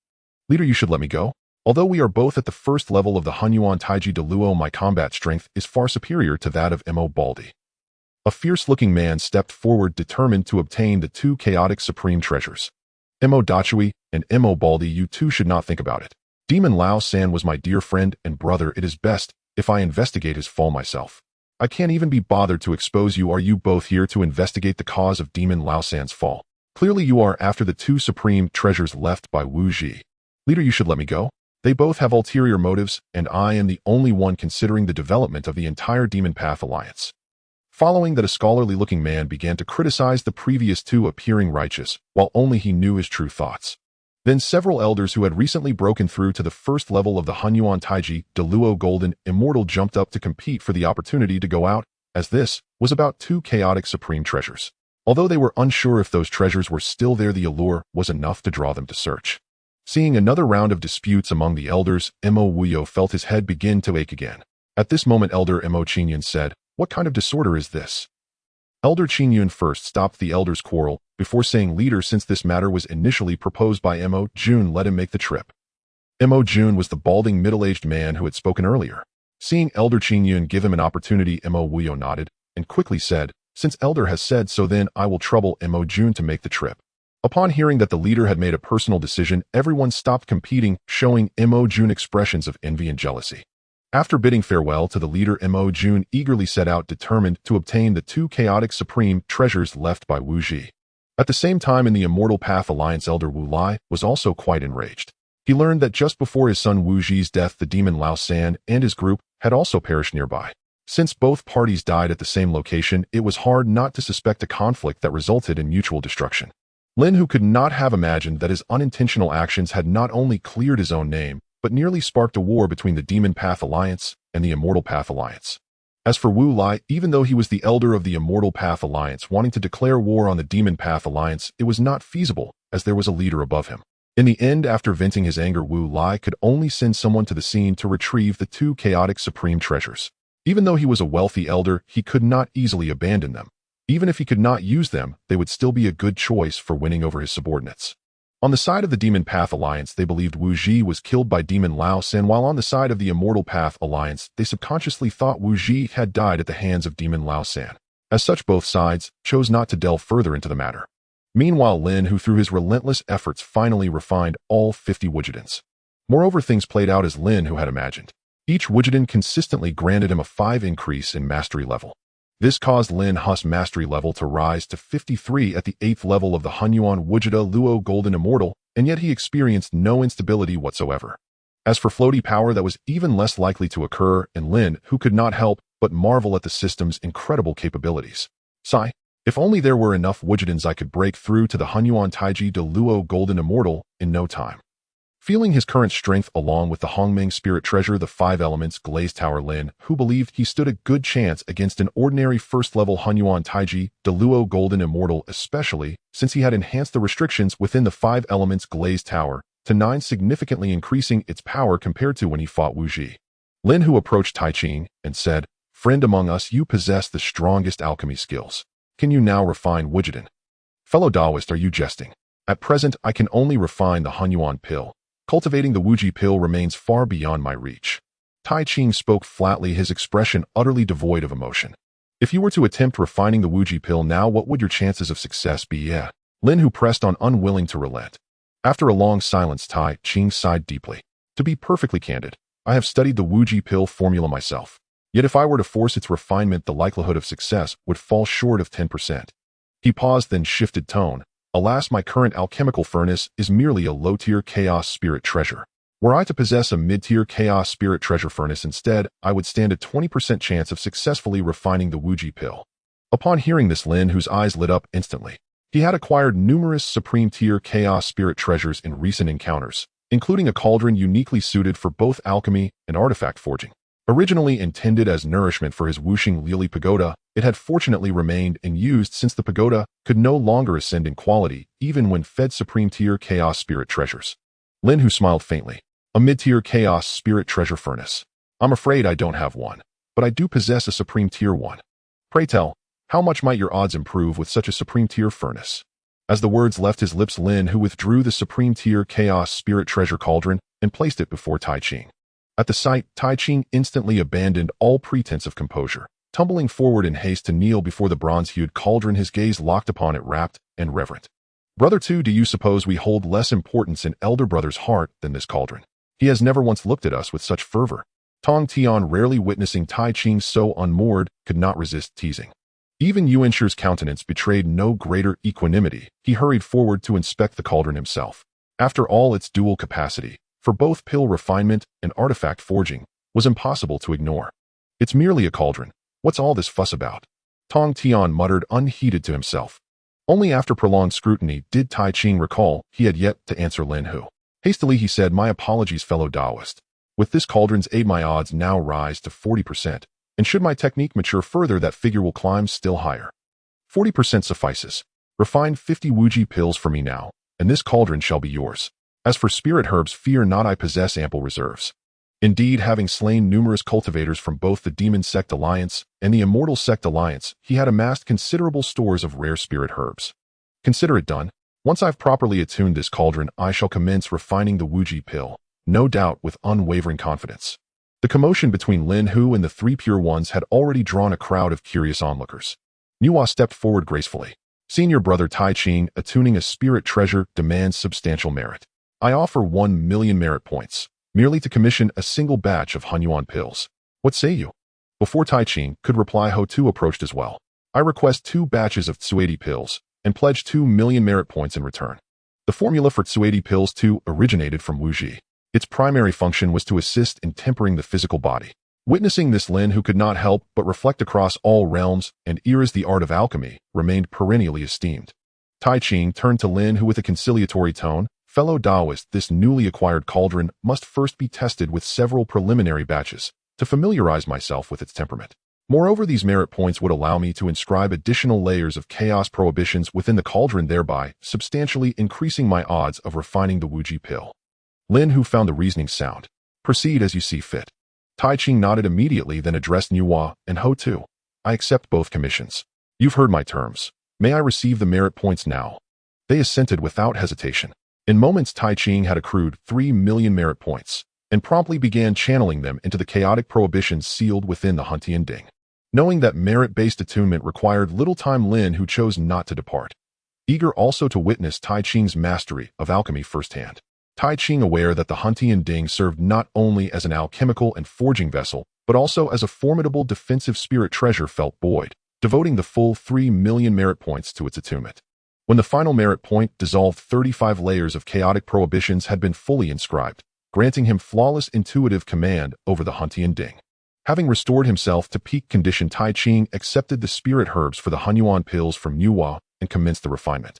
Leader, you should let me go. Although we are both at the first level of the Hunyuan Taiji de Luo, my combat strength is far superior to that of Mo Baldy." A fierce-looking man stepped forward, determined to obtain the two chaotic supreme treasures. "Mo Dachui and Mo Baldy, you two should not think about it. Demon Lao San was my dear friend and brother. It is best if I investigate his fall myself. I can't even be bothered to expose you. Are you both here to investigate the cause of Demon Lao San's fall? Clearly you are after the two supreme treasures left by Wu Ji. Leader, you should let me go. They both have ulterior motives, and I am the only one considering the development of the entire Demon Path Alliance." Following that, a scholarly-looking man began to criticize the previous two, appearing righteous, while only he knew his true thoughts. Then several elders who had recently broken through to the first level of the Hunyuan Taiji de Luo Golden Immortal jumped up to compete for the opportunity to go out, as this was about two chaotic supreme treasures. Although they were unsure if those treasures were still there, the allure was enough to draw them to search. Seeing another round of disputes among the elders, Mo Wuyo felt his head begin to ache again. At this moment, Elder Mo Qingyun said, "What kind of disorder is this?" Elder Qingyun first stopped the elders' quarrel before saying, "Leader, since this matter was initially proposed by Mo Jun, let him make the trip." Mo Jun was the balding middle-aged man who had spoken earlier. Seeing Elder Qingyun give him an opportunity, Mo Wuyo nodded and quickly said, "Since Elder has said so, then I will trouble Mo Jun to make the trip." Upon hearing that the leader had made a personal decision, everyone stopped competing, showing Mo Jun expressions of envy and jealousy. After bidding farewell to the leader, Mo Jun eagerly set out, determined to obtain the two chaotic supreme treasures left by Wu Ji. At the same time, in the Immortal Path Alliance, Elder Wu Lai was also quite enraged. He learned that just before his son Wu Ji's death, the demon Lao San and his group had also perished nearby. Since both parties died at the same location, it was hard not to suspect a conflict that resulted in mutual destruction. Lin Hu could not have imagined that his unintentional actions had not only cleared his own name, but nearly sparked a war between the Demon Path Alliance and the Immortal Path Alliance. As for Wu Lai, even though he was the elder of the Immortal Path Alliance, wanting to declare war on the Demon Path Alliance, it was not feasible, as there was a leader above him. In the end, after venting his anger, Wu Lai could only send someone to the scene to retrieve the two chaotic supreme treasures. Even though he was a wealthy elder, he could not easily abandon them. Even if he could not use them, they would still be a good choice for winning over his subordinates. On the side of the Demon Path Alliance, they believed Wu Ji was killed by Demon Lao San, while on the side of the Immortal Path Alliance, they subconsciously thought Wu Ji had died at the hands of Demon Lao San. As such, both sides chose not to delve further into the matter. Meanwhile, Lin, who through his relentless efforts finally refined all 50 Wujidans. Moreover, things played out as Lin, who had imagined. Each Wujidan consistently granted him a 5 increase in mastery level. This caused Lin Hu's mastery level to rise to 53 at the 8th level of the Hunyuan Wujida Luo Golden Immortal, and yet he experienced no instability whatsoever. As for floaty power, that was even less likely to occur, and Lin, who could not help but marvel at the system's incredible capabilities. Sigh, if only there were enough Wujidans, I could break through to the Hunyuan Taiji de Luo Golden Immortal in no time. Feeling his current strength along with the Hongmeng Spirit Treasure, the 5 elements glazed tower, Lin, who believed he stood a good chance against an ordinary first-level Hunyuan Taiji de Luo Golden Immortal, especially since he had enhanced the restrictions within the 5 elements glazed tower to 9, significantly increasing its power compared to when he fought Wu Ji. Lin Hu approached Tai Ching and said, "Friend among us, you possess the strongest alchemy skills. Can you now refine Wujidan?" "Fellow Daoist, are you jesting? At present, I can only refine the Hunyuan pill. Cultivating the Wuji pill remains far beyond my reach." Tai Ching spoke flatly, his expression utterly devoid of emotion. "If you were to attempt refining the Wuji pill now, what would your chances of success be?" "Yeah." Lin Hu pressed on, unwilling to relent. After a long silence, Tai Ching sighed deeply. "To be perfectly candid, I have studied the Wuji pill formula myself. Yet if I were to force its refinement, the likelihood of success would fall short of 10%. He paused, then shifted tone. "Alas, my current alchemical furnace is merely a low-tier chaos spirit treasure. Were I to possess a mid-tier chaos spirit treasure furnace instead, I would stand a 20% chance of successfully refining the Wuji pill." Upon hearing this, Lin Hu's eyes lit up instantly. He had acquired numerous supreme-tier chaos spirit treasures in recent encounters, including a cauldron uniquely suited for both alchemy and artifact forging. Originally intended as nourishment for his Wuxing Lili pagoda, it had fortunately remained and used since the pagoda could no longer ascend in quality, even when fed supreme-tier chaos spirit treasures. Lin Hu smiled faintly. "A mid-tier chaos spirit treasure furnace. I'm afraid I don't have one. but I do possess a Supreme Tier 1. Pray tell, how much might your odds improve with such a Supreme Tier furnace? As the words left his lips, Lin Hu withdrew the Supreme Tier Chaos Spirit Treasure Cauldron and placed it before Tai Ching. At the sight, Tai Ching instantly abandoned all pretense of composure. Tumbling forward in haste to kneel before the bronze-hued cauldron, his gaze locked upon it, rapt and reverent. Brother too, do you suppose we hold less importance in elder brother's heart than this cauldron? He has never once looked at us with such fervor. Tong Tian, rarely witnessing Tai Ching so unmoored, could not resist teasing. Even Yuanshi's countenance betrayed no greater equanimity. He hurried forward to inspect the cauldron himself. After all, its dual capacity, for both pill refinement and artifact forging, was impossible to ignore. It's merely a cauldron. What's all this fuss about? Tong Tian muttered unheeded to himself. Only after prolonged scrutiny did Tai Ching recall he had yet to answer Lin Hu. Hastily he said, my apologies, fellow Taoist. With this cauldron's aid, my odds now rise to 40%. And should my technique mature further, that figure will climb still higher. 40% suffices. Refine 50 Wuji pills for me now, and this cauldron shall be yours. As for spirit herbs, fear not, I possess ample reserves. Indeed, having slain numerous cultivators from both the Demon Sect Alliance and the Immortal Sect Alliance, he had amassed considerable stores of rare spirit herbs. Consider it done. Once I've properly attuned this cauldron, I shall commence refining the Wuji pill, no doubt with unwavering confidence. The commotion between Lin Hu and the three Pure Ones had already drawn a crowd of curious onlookers. Nuwa stepped forward gracefully. Senior brother Tai Ching, attuning a spirit treasure demands substantial merit. I offer 1 million merit points, merely to commission a single batch of Hunyuan pills. What say you? Before Tai Ching could reply, Ho Tu approached as well. I request 2 batches of Tsuedi pills, and pledge 2 million merit points in return. The formula for Tsuedi pills too originated from Wuji. Its primary function was to assist in tempering the physical body. Witnessing this, Lin Hu could not help but reflect across all realms and eras the art of alchemy remained perennially esteemed. Tai Ching turned to Lin Hu with a conciliatory tone. Fellow Taoist, this newly acquired cauldron must first be tested with several preliminary batches to familiarize myself with its temperament. Moreover, these merit points would allow me to inscribe additional layers of chaos prohibitions within the cauldron, thereby substantially increasing my odds of refining the Wuji pill. Lin Hu found the reasoning sound. Proceed as you see fit. Tai Ching nodded immediately, then addressed Nuwa and Ho Tu. I accept both commissions. You've heard my terms. May I receive the merit points now? They assented without hesitation. In moments, Tai Ching had accrued 3 million merit points and promptly began channeling them into the chaotic prohibitions sealed within the Huntian Ding. Knowing that merit-based attunement required little time, Lin Hu chose not to depart, eager also to witness Tai Ching's mastery of alchemy firsthand. Tai Ching, aware that the Huntian Ding served not only as an alchemical and forging vessel, but also as a formidable defensive spirit treasure, felt buoyed, devoting the full 3 million merit points to its attunement. When the final merit point dissolved, 35 layers of chaotic prohibitions had been fully inscribed, granting him flawless intuitive command over the Huntian Ding. Having restored himself to peak condition, Tai Ching accepted the spirit herbs for the Hunyuan pills from Nuwa and commenced the refinement.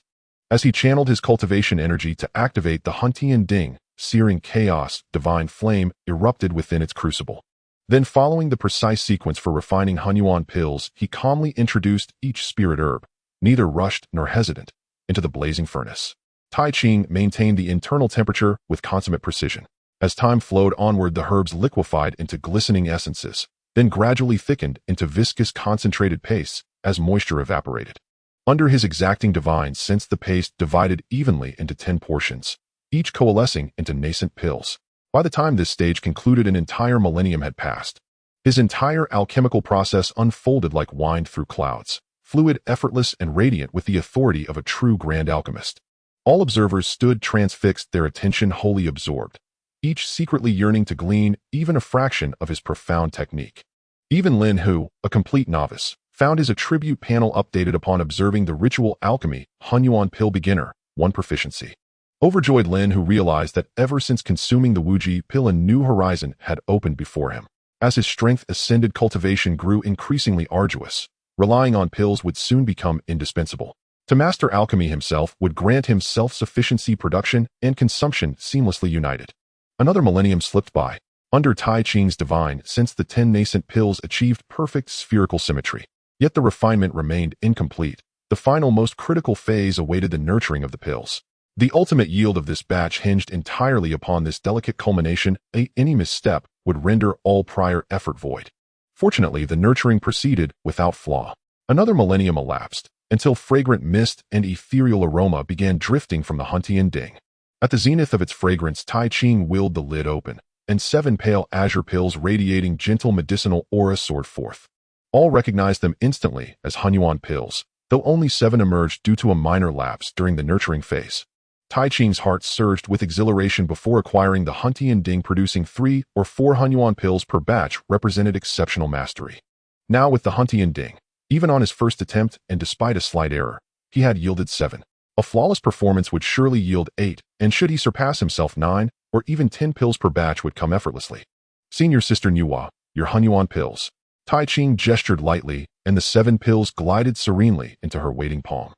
As he channeled his cultivation energy to activate the Huntian Ding, searing chaos, divine flame, erupted within its crucible. Then, following the precise sequence for refining Hunyuan pills, he calmly introduced each spirit herb, neither rushed nor hesitant, into the blazing furnace. Tai Ching maintained the internal temperature with consummate precision. As time flowed onward, the herbs liquefied into glistening essences, then gradually thickened into viscous concentrated pastes as moisture evaporated. Under his exacting divine sense, the paste divided evenly into 10 portions, each coalescing into nascent pills. By the time this stage concluded, an entire millennium had passed. His entire alchemical process unfolded like wind through clouds, fluid, effortless, and radiant with the authority of a true grand alchemist. All observers stood transfixed, their attention wholly absorbed, each secretly yearning to glean even a fraction of his profound technique. Even Lin Hu, a complete novice, found his attribute panel updated upon observing the ritual alchemy Hunyuan pill beginner, 1 proficiency. Overjoyed, Lin Hu realized that ever since consuming the Wuji pill, a new horizon had opened before him. As his strength ascended, cultivation grew increasingly arduous. Relying on pills would soon become indispensable. To master alchemy himself would grant him self-sufficiency, production and consumption seamlessly united. Another millennium slipped by. Under Tai Ching's divine sense, the 10 nascent pills achieved perfect spherical symmetry. Yet the refinement remained incomplete. The final, most critical phase awaited the nurturing of the pills. The ultimate yield of this batch hinged entirely upon this delicate culmination. Any misstep would render all prior effort void. Fortunately, the nurturing proceeded without flaw. Another millennium elapsed, until fragrant mist and ethereal aroma began drifting from the Huntian Ding. At the zenith of its fragrance, Tai Ching willed the lid open, and 7 pale azure pills radiating gentle medicinal aura soared forth. All recognized them instantly as Hunyuan pills, though only 7 emerged due to a minor lapse during the nurturing phase. Tai Ching's heart surged with exhilaration before acquiring the Huntian Ding, producing 3 or 4 Hunyuan pills per batch represented exceptional mastery. Now with the Huntian Ding, even on his first attempt and despite a slight error, he had yielded 7. A flawless performance would surely yield 8, and should he surpass himself 9, or even 10 pills per batch would come effortlessly. Senior Sister Nuwa, your Hunyuan pills. Tai Ching gestured lightly, and the 7 pills glided serenely into her waiting palm.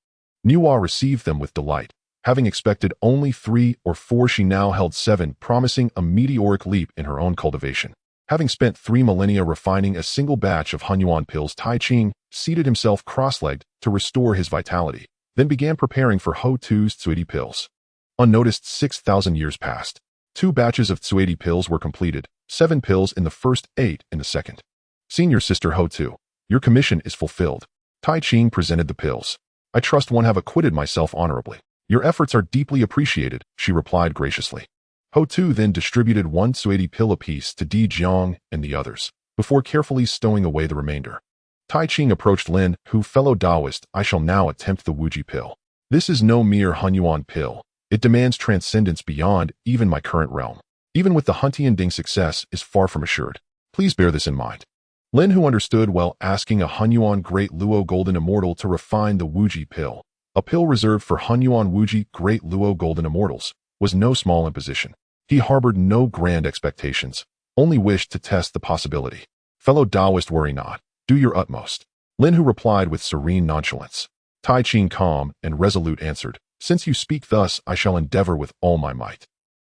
Nuwa received them with delight. Having expected only 3 or 4, she now held 7, promising a meteoric leap in her own cultivation. Having spent 3 millennia refining a single batch of Hunyuan pills, Tai Ching seated himself cross-legged to restore his vitality, then began preparing for Ho Tu's Tsuedi pills. Unnoticed, 6,000 years passed. 2 batches of Tsuedi pills were completed, 7 pills in the first, 8 in the second. Senior Sister Ho Tu, your commission is fulfilled. Tai Ching presented the pills. I trust one have acquitted myself honorably. Your efforts are deeply appreciated, she replied graciously. Ho Tu then distributed 1 Tsuedi pill apiece to Di Jiang and the others, before carefully stowing away the remainder. Tai Ching approached Lin Hu, fellow Taoist. I shall now attempt the Wuji pill. This is no mere Hunyuan pill. It demands transcendence beyond even my current realm. Even with the Huntian Ding, success is far from assured. Please bear this in mind. Lin Hu understood well, asking a Hunyuan Great Luo Golden Immortal to refine the Wuji pill. A pill reserved for Hunyuan Wuji Great Luo Golden Immortals was no small imposition. He harbored no grand expectations, only wished to test the possibility. Fellow Taoist, worry not. Do your utmost. Lin Hu replied with serene nonchalance. Tai Ching, calm and resolute, answered, Since you speak thus, I shall endeavor with all my might.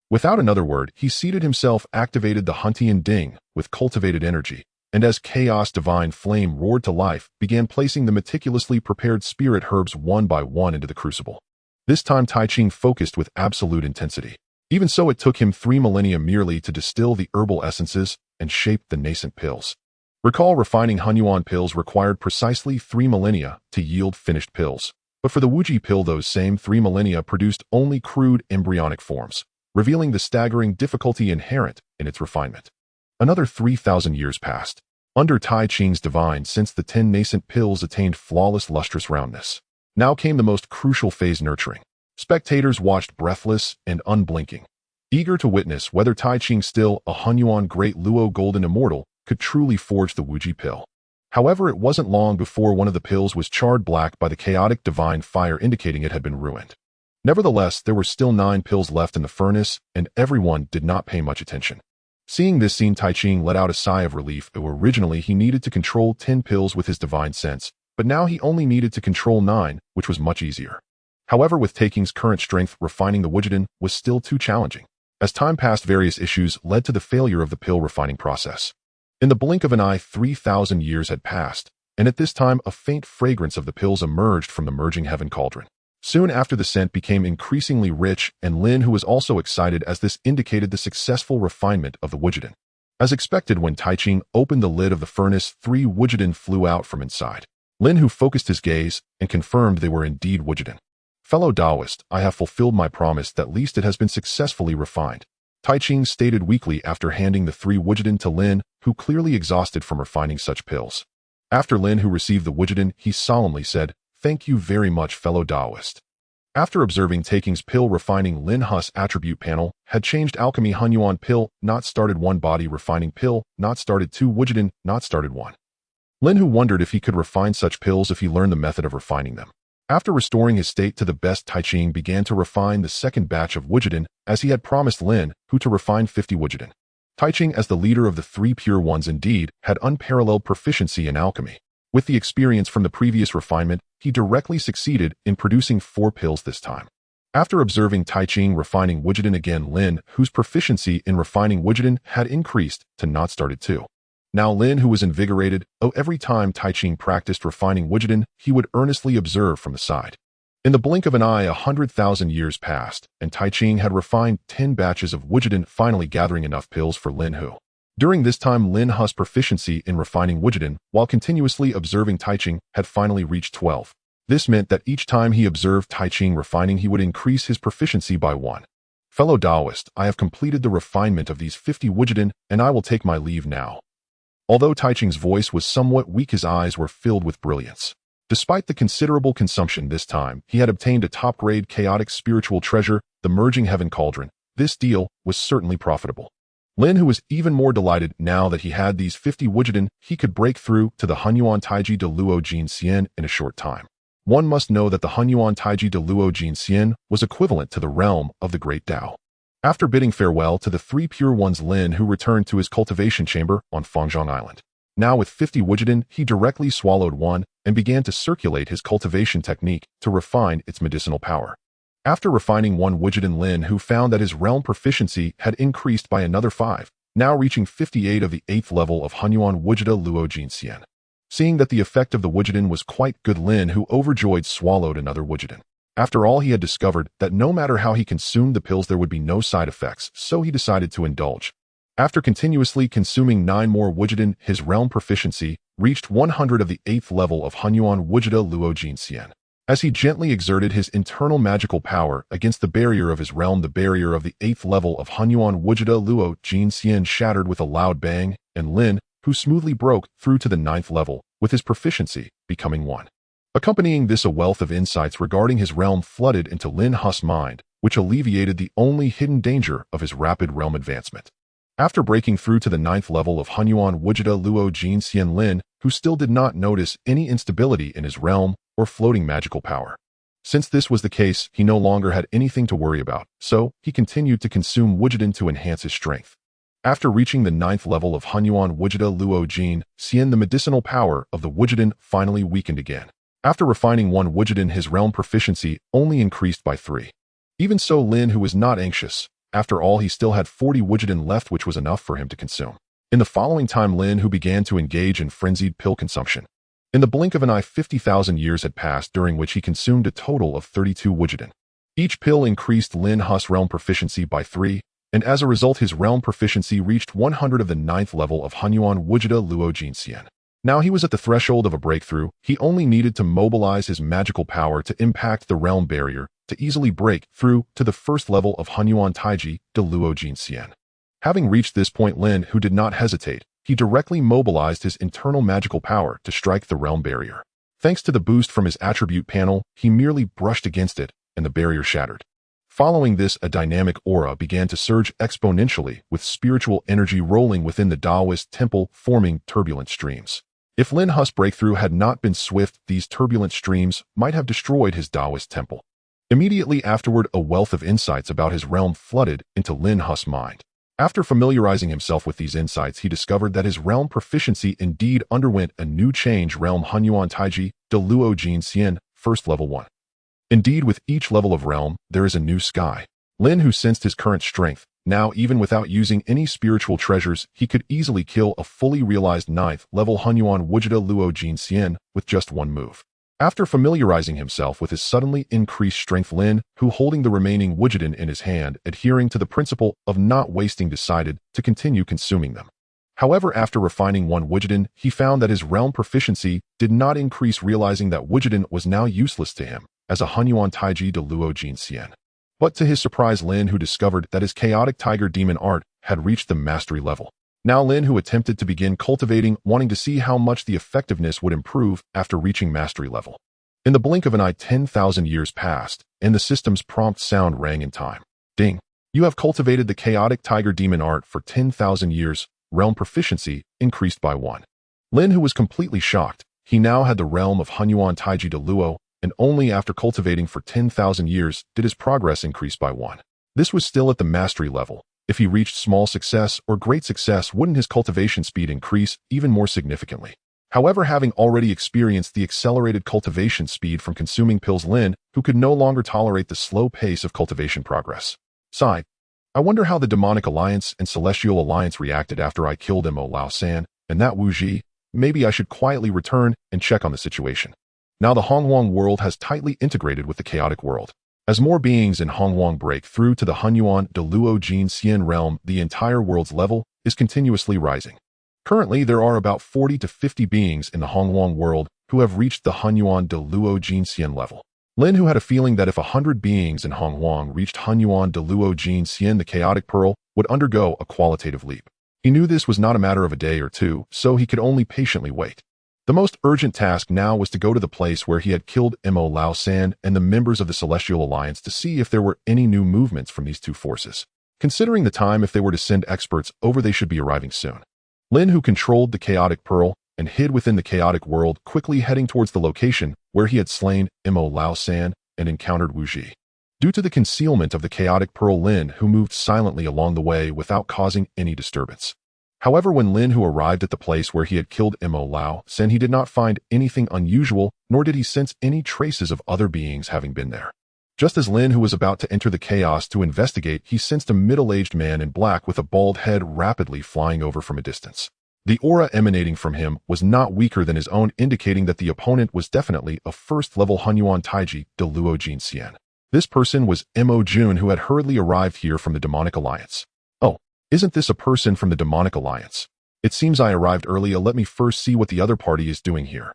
Without another word, he seated himself, activated the Huntian Ding with cultivated energy, and as chaos divine flame roared to life, began placing the meticulously prepared spirit herbs one by one into the crucible. This time Tai Ching focused with absolute intensity. Even so, it took him 3 millennia merely to distill the herbal essences and shape the nascent pills. Recall, refining Hunyuan pills required precisely 3 millennia to yield finished pills, but for the Wuji pill those same 3 millennia produced only crude embryonic forms, revealing the staggering difficulty inherent in its refinement. Another 3,000 years passed. Under Tai Ching's divine sense, the 10 nascent pills attained flawless lustrous roundness. Now came the most crucial phase, nurturing. Spectators watched breathless and unblinking, eager to witness whether Tai Ching, still a Hunyuan Great Luo Golden Immortal, could truly forge the Wuji pill. However, it wasn't long before one of the pills was charred black by the chaotic divine fire, indicating it had been ruined. Nevertheless, there were still 9 pills left in the furnace, and everyone did not pay much attention. Seeing this scene, Tai Ching let out a sigh of relief. Originally, he needed to control 10 pills with his divine sense, but now he only needed to control 9, which was much easier. However, with Tai Ching's current strength, refining the Wujiden was still too challenging. As time passed, various issues led to the failure of the pill refining process. In the blink of an eye, 3,000 years had passed, and at this time a faint fragrance of the pills emerged from the merging heaven cauldron. Soon after, the scent became increasingly rich, and Lin Hu was also excited, as this indicated the successful refinement of the Wujiden. As expected, when Tai Ching opened the lid of the furnace, 3 Wujiden flew out from inside. Lin Hu focused his gaze and confirmed they were indeed Wujiden. Fellow Taoist, I have fulfilled my promise. At least it has been successfully refined. Tai Ching stated weakly after handing the 3 Wujiden to Lin, who clearly exhausted from refining such pills. After Lin Hu received the Wujiden, he solemnly said, Thank you very much, fellow Taoist. After observing Tai Ching's pill refining, Lin Hu's attribute panel had changed: alchemy Hunyuan pill, not started 1; body refining pill, not started 2; Wujiden, not started 1. Lin Hu wondered if he could refine such pills if he learned the method of refining them. After restoring his state to the best, Tai Ching began to refine the second batch of Wujiden, as he had promised Lin Hu to refine 50 Wujiden. Tai Ching, as the leader of the 3 pure ones, indeed had unparalleled proficiency in alchemy. With the experience from the previous refinement, he directly succeeded in producing 4 pills this time. After observing Tai Ching refining Wujiden again, Lin Hu's proficiency in refining Wujiden had increased to not started 2. Now Lin Hu was invigorated. Every time Tai Ching practiced refining Wujiden, he would earnestly observe from the side. In the blink of an eye, 100,000 years passed, and Tai Ching had refined 10 batches of Wujiden, finally gathering enough pills for Lin Hu. During this time, Lin Hu's proficiency in refining Wujiden, while continuously observing Taiching, had finally reached 12. This meant that each time he observed Taiching refining, he would increase his proficiency by 1. Fellow Taoist, I have completed the refinement of these 50 Wujiden, and I will take my leave now. Although Taiching's voice was somewhat weak, his eyes were filled with brilliance. Despite the considerable consumption this time, he had obtained a top-grade chaotic spiritual treasure, the Merging Heaven Cauldron. This deal was certainly profitable. Lin, who was even more delighted now that he had these 50 Wujiden, he could break through to the Hunyuan Taiji de Luo Jin Xian in a short time. One must know that the Hunyuan Taiji de Luo Jin Xian was equivalent to the realm of the Great Dao. After bidding farewell to the 3 pure ones, Lin Hu returned to his cultivation chamber on Fangzhong Island. Now with 50 Wujiden, he directly swallowed one and began to circulate his cultivation technique to refine its medicinal power. After refining 1 Wujiden, Lin Hu found that his realm proficiency had increased by another 5, now reaching 58 of the 8th level of Hunyuan Wujida Luo Jin Xian. Seeing that the effect of the Wujiden was quite good, Lin Hu, overjoyed, swallowed another Wujiden. After all, he had discovered that no matter how he consumed the pills, there would be no side effects, so he decided to indulge. After continuously consuming 9 more Wujiden, his realm proficiency reached 100 of the 8th level of Hunyuan Wujida Luo Jin Xian. As he gently exerted his internal magical power against the barrier of his realm, the barrier of the 8th level of Hunyuan Wujida Luo Jin Xian shattered with a loud bang, and Lin Hu smoothly broke through to the 9th level, with his proficiency becoming 1. Accompanying this, a wealth of insights regarding his realm flooded into Lin Hu's mind, which alleviated the only hidden danger of his rapid realm advancement. After breaking through to the 9th level of Hunyuan Wujida Luo Jin Xian, Lin Hu still did not notice any instability in his realm or floating magical power. Since this was the case, he no longer had anything to worry about, so he continued to consume Wujiden to enhance his strength. After reaching the 9th level of Hunyuan Wujida Luo Jin Xian, the medicinal power of the Wujiden finally weakened again. After refining 1 Wujiden, his realm proficiency only increased by 3. Even so, Lin Hu was not anxious. After all, he still had 40 Wujiden left, which was enough for him to consume. In the following time, Lin Hu began to engage in frenzied pill consumption. In the blink of an eye, 50,000 years had passed, during which he consumed a total of 32 Wujiden. Each pill increased Lin Hu's realm proficiency by 3, and as a result, his realm proficiency reached 100 of the 9th level of Hunyuan Wujida Luo Jin Xian. Now he was at the threshold of a breakthrough. He only needed to mobilize his magical power to impact the realm barrier to easily break through to the 1st level of Hunyuan Taiji de Luo Jin Xian. Having reached this point, Lin Hu did not hesitate. He directly mobilized his internal magical power to strike the realm barrier. Thanks to the boost from his attribute panel, he merely brushed against it, and the barrier shattered. Following this, a dynamic aura began to surge exponentially, with spiritual energy rolling within the Taoist temple, forming turbulent streams. If Lin Hu's breakthrough had not been swift, these turbulent streams might have destroyed his Taoist temple. Immediately afterward, a wealth of insights about his realm flooded into Lin Hu's mind. After familiarizing himself with these insights, he discovered that his realm proficiency indeed underwent a new change. Realm Hunyuan Taiji de Luo Jin Xian, 1st level 1. Indeed, with each level of realm, there is a new sky. Lin Hu sensed his current strength. Now, even without using any spiritual treasures, he could easily kill a fully realized 9th level Hunyuan Wujida Luo Jin Xian with just 1 move. After familiarizing himself with his suddenly increased strength, Lin Hu, holding the remaining Wujiden in his hand, adhering to the principle of not wasting, decided to continue consuming them. However, after refining 1 Wujiden, he found that his realm proficiency did not increase, realizing that Wujiden was now useless to him as a Hunyuan Taiji de Luo Jin Xian. But to his surprise, Lin Hu discovered that his chaotic tiger demon art had reached the mastery level. Now Lin Hu attempted to begin cultivating, wanting to see how much the effectiveness would improve after reaching mastery level. In the blink of an eye, 10,000 years passed, and the system's prompt sound rang in time. Ding! You have cultivated the chaotic tiger demon art for 10,000 years. Realm proficiency increased by 1. Lin Hu was completely shocked. He now had the realm of Hunyuan Taiji de Luo, and only after cultivating for 10,000 years did his progress increase by 1. This was still at the mastery level. If he reached small success or great success, wouldn't his cultivation speed increase even more significantly? However, having already experienced the accelerated cultivation speed from consuming pills, Lin Hu could no longer tolerate the slow pace of cultivation progress. Sigh. I wonder how the Demonic Alliance and Celestial Alliance reacted after I killed Mo Lao San and that Wu Ji. Maybe I should quietly return and check on the situation. Now the Hongwang world has tightly integrated with the chaotic world. As more beings in Hongwang break through to the Hunyuan de Luo Jin Xian realm, the entire world's level is continuously rising. Currently, there are about 40 to 50 beings in the Hongwang world who have reached the Hunyuan de Luo Jinxian level. Lin Hu had a feeling that if 100 beings in Hongwang reached Hunyuan de Luo Jinxian, the chaotic pearl would undergo a qualitative leap. He knew this was not a matter of a day or two, so he could only patiently wait. The most urgent task now was to go to the place where he had killed Mo Lao San and the members of the Celestial Alliance to see if there were any new movements from these two forces. Considering the time, if they were to send experts over, they should be arriving soon. Lin Hu controlled the chaotic pearl and hid within the chaotic world, quickly heading towards the location where he had slain Mo Lao San and encountered Wu Ji. Due to the concealment of the chaotic pearl, Lin Hu moved silently along the way without causing any disturbance. However, when Lin Hu arrived at the place where he had killed Mo Lao San, he did not find anything unusual, nor did he sense any traces of other beings having been there. Just as Lin Hu was about to enter the chaos to investigate, he sensed a middle-aged man in black with a bald head rapidly flying over from a distance. The aura emanating from him was not weaker than his own, indicating that the opponent was definitely a first-level Hunyuan Taiji de Luo Jinxian. This person was Mo Jun, who had hurriedly arrived here from the Demonic Alliance. Oh, isn't this a person from the Demonic Alliance? It seems I arrived early. Let me first see what the other party is doing here.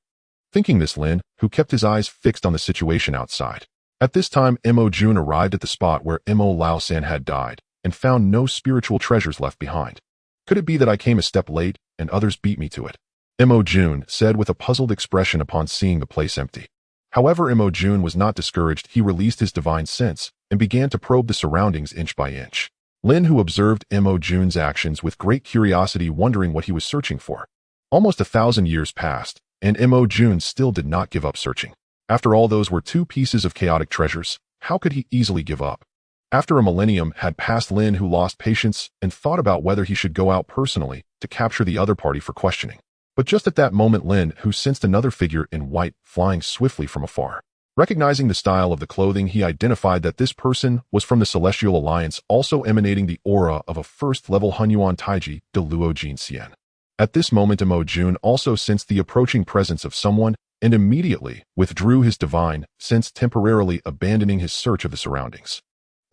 Thinking this, Lin Hu kept his eyes fixed on the situation outside. At this time, Mo Jun arrived at the spot where Mo Lao San had died and found no spiritual treasures left behind. Could it be that I came a step late and others beat me to it? Mo Jun said with a puzzled expression upon seeing the place empty. However, Mo Jun was not discouraged. He released his divine sense and began to probe the surroundings inch by inch. Lin Hu observed Mo Jun's actions with great curiosity, wondering what he was searching for. Almost 1,000 years passed, and Mo Jun still did not give up searching. After all, those were 2 pieces of chaotic treasures. How could he easily give up? After a millennium had passed, Lin Hu lost patience and thought about whether he should go out personally to capture the other party for questioning. But just at that moment, Lin Hu sensed another figure in white flying swiftly from afar. Recognizing the style of the clothing, he identified that this person was from the Celestial Alliance, also emanating the aura of a first-level Hunyuan Taiji de Luo Jinxian. At this moment, Mo Jun also sensed the approaching presence of someone and immediately withdrew his divine sense, temporarily abandoning his search of the surroundings.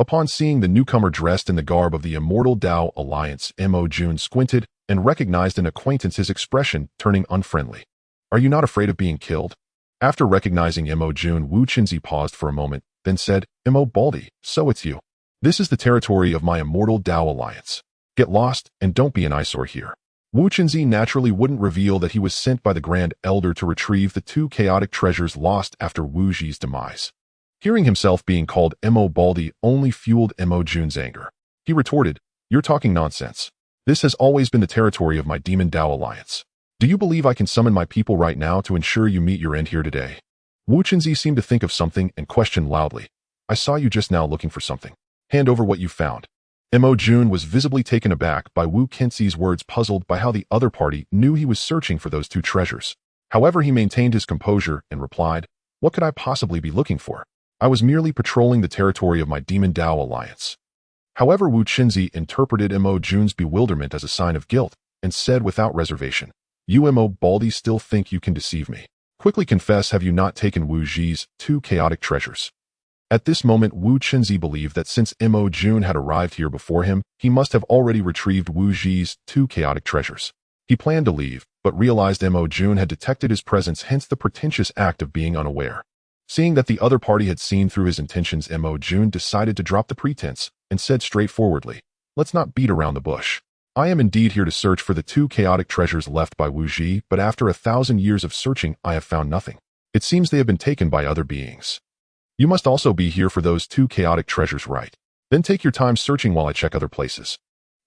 Upon seeing the newcomer dressed in the garb of the Immortal Dao Alliance, Mo Jun squinted and recognized an acquaintance, his expression turning unfriendly. Are you not afraid of being killed? After recognizing Mo Jun, Wu Qinzi paused for a moment, then said, Mo Baldi, so it's you. This is the territory of my Immortal Dao Alliance. Get lost and don't be an eyesore here. Wu Qinzi naturally wouldn't reveal that he was sent by the Grand Elder to retrieve the 2 chaotic treasures lost after Wu Ji's demise. Hearing himself being called Mo Baldi only fueled Mo Jun's anger. He retorted, You're talking nonsense. This has always been the territory of my Demon Dao Alliance. Do you believe I can summon my people right now to ensure you meet your end here today? Wu Qinzi seemed to think of something and questioned loudly. I saw you just now looking for something. Hand over what you found. Mo Jun was visibly taken aback by Wu Qinzi's words, puzzled by how the other party knew he was searching for those 2 treasures. However, he maintained his composure and replied, What could I possibly be looking for? I was merely patrolling the territory of my Demon Dao Alliance. However, Wu Qinzi interpreted Mo Jun's bewilderment as a sign of guilt and said without reservation, You Mo Baldi still think you can deceive me? Quickly confess, have you not taken Wu Ji's 2 chaotic treasures? At this moment, Wu Qinzi believed that since Mo Jun had arrived here before him, he must have already retrieved Wu Ji's 2 chaotic treasures. He planned to leave, but realized Mo Jun had detected his presence, hence the pretentious act of being unaware. Seeing that the other party had seen through his intentions, Mo Jun decided to drop the pretense and said straightforwardly, Let's not beat around the bush. I am indeed here to search for the 2 chaotic treasures left by Wu Ji, but after 1,000 years of searching, I have found nothing. It seems they have been taken by other beings. You must also be here for those 2 chaotic treasures, right? Then take your time searching while I check other places.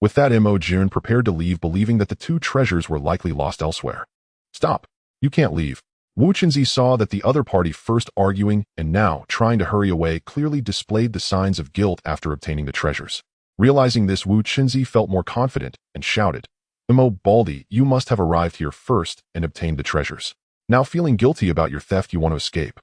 With that, Mo Jun prepared to leave, believing that the 2 treasures were likely lost elsewhere. Stop. You can't leave. Wu Qinzi saw that the other party, first arguing and now trying to hurry away, clearly displayed the signs of guilt after obtaining the treasures. Realizing this, Wu Qinzi felt more confident and shouted, Mo Baldi, you must have arrived here first and obtained the treasures. Now, feeling guilty about your theft, you want to escape.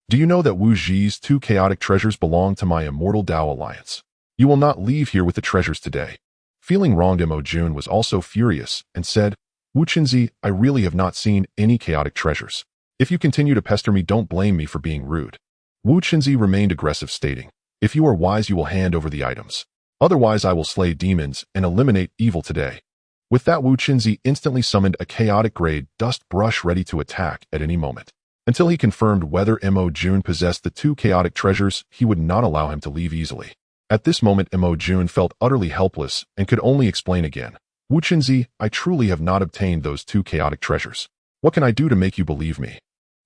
Do you know that Wu Ji's 2 chaotic treasures belong to my Immortal Dao Alliance? You will not leave here with the treasures today. Feeling wronged, Mo Jun was also furious and said, Wu Qinzi, I really have not seen any chaotic treasures. If you continue to pester me, don't blame me for being rude. Wu Qinzi remained aggressive, stating, If you are wise, you will hand over the items. Otherwise, I will slay demons and eliminate evil today. With that, Wu Qinzi instantly summoned a chaotic grade dust brush ready to attack at any moment. Until he confirmed whether Mo Jun possessed the two chaotic treasures, he would not allow him to leave easily. At this moment, Mo Jun felt utterly helpless and could only explain again. Wu Qinzi, I truly have not obtained those two chaotic treasures. What can I do to make you believe me?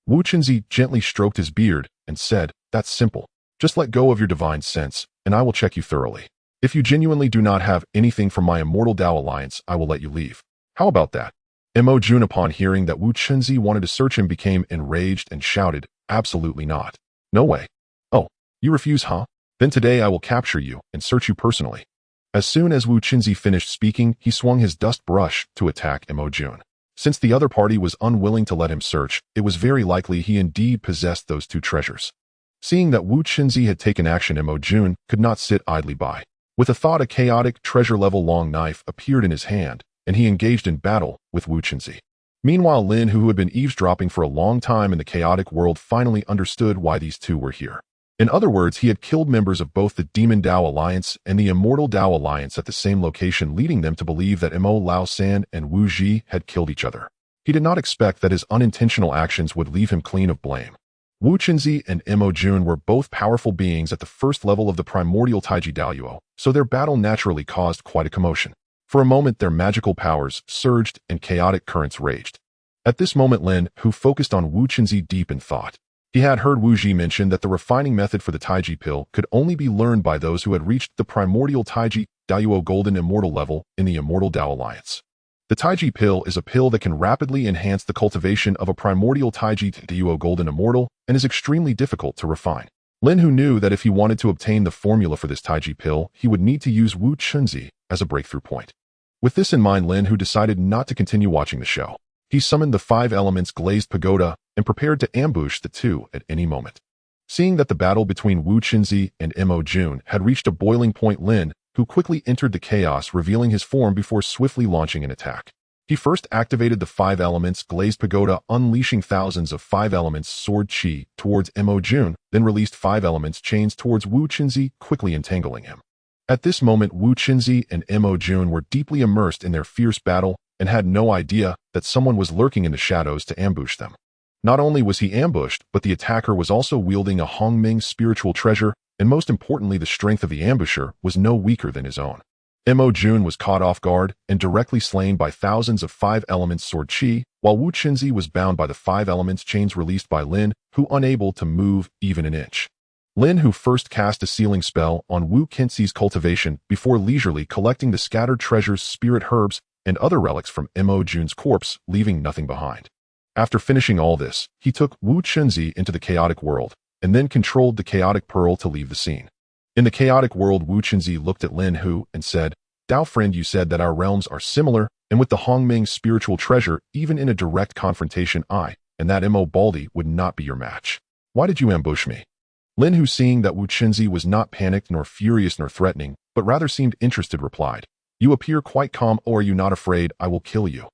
Wu Qinzi gently stroked his beard and said, that's simple. Just let go of your divine sense, and I will check you thoroughly. If you genuinely do not have anything from my Immortal Dao Alliance, I will let you leave. How about that? Mo Jun, upon hearing that Wu Qinzi wanted to search him, became enraged and shouted, absolutely not. No way. Oh, you refuse, huh? Then today I will capture you and search you personally. As soon as Wu Qinzi finished speaking, he swung his dust brush to attack Mo Jun. Since the other party was unwilling to let him search, it was very likely he indeed possessed those two treasures. Seeing that Wu Qinzi had taken action, Mo Jun could not sit idly by. With a thought, a chaotic treasure-level long knife appeared in his hand, and he engaged in battle with Wu Qinzi. Meanwhile, Lin Hu, who had been eavesdropping for a long time in the chaotic world, finally understood why these two were here. In other words, he had killed members of both the Demon Dao Alliance and the Immortal Dao Alliance at the same location, leading them to believe that Mo Lao San and Wu Ji had killed each other. He did not expect that his unintentional actions would leave him clean of blame. Wu Qinzi and Mo Jun were both powerful beings at the first level of the Primordial Taiji Daoyuo, so their battle naturally caused quite a commotion. For a moment, their magical powers surged and chaotic currents raged. At this moment, Lin Hu focused on Wu Qinzi deep in thought. He had heard Wu Ji mention that the refining method for the Taiji pill could only be learned by those who had reached the Primordial Taiji Daoyuo Golden Immortal level in the Immortal Dao Alliance. The Taiji pill is a pill that can rapidly enhance the cultivation of a Primordial Taiji Daoyuo Golden Immortal and is extremely difficult to refine. Lin Hu knew that if he wanted to obtain the formula for this Taiji pill, he would need to use Wu Qinzi as a breakthrough point. With this in mind, Lin Hu decided not to continue watching the show. He summoned the 5 elements glazed pagoda and prepared to ambush the two at any moment. Seeing that the battle between Wu Qinzi and Mo Jun had reached a boiling point, Lin Hu quickly entered the chaos, revealing his form before swiftly launching an attack. He first activated the 5 elements glazed pagoda, unleashing thousands of 5 elements sword chi towards Mo Jun, then released 5 elements chains towards Wu Qinzi, quickly entangling him. At this moment, Wu Qinzi and Mo Jun were deeply immersed in their fierce battle and had no idea that someone was lurking in the shadows to ambush them. Not only was he ambushed, but the attacker was also wielding a Hongming spiritual treasure, and most importantly, the strength of the ambusher was no weaker than his own. Mo Jun was caught off guard and directly slain by thousands of 5 elements sword chi, while Wu Qinzi was bound by the 5 elements chains released by Lin Hu, unable to move even an inch. Lin Hu first cast a sealing spell on Wu Qinzi's cultivation before leisurely collecting the scattered treasures, spirit herbs, and other relics from Mo Jun's corpse, leaving nothing behind. After finishing all this, he took Wu Qinzi into the chaotic world, and then controlled the chaotic pearl to leave the scene. In the chaotic world, Wu Qinzi looked at Lin Hu and said, Dao friend, you said that our realms are similar, and with the Hongming spiritual treasure, even in a direct confrontation, I and that Mo Baldi would not be your match. Why did you ambush me? Lin Hu, seeing that Wu Qinzi was not panicked nor furious nor threatening, but rather seemed interested, replied, You appear quite calm, or are you not afraid I will kill you?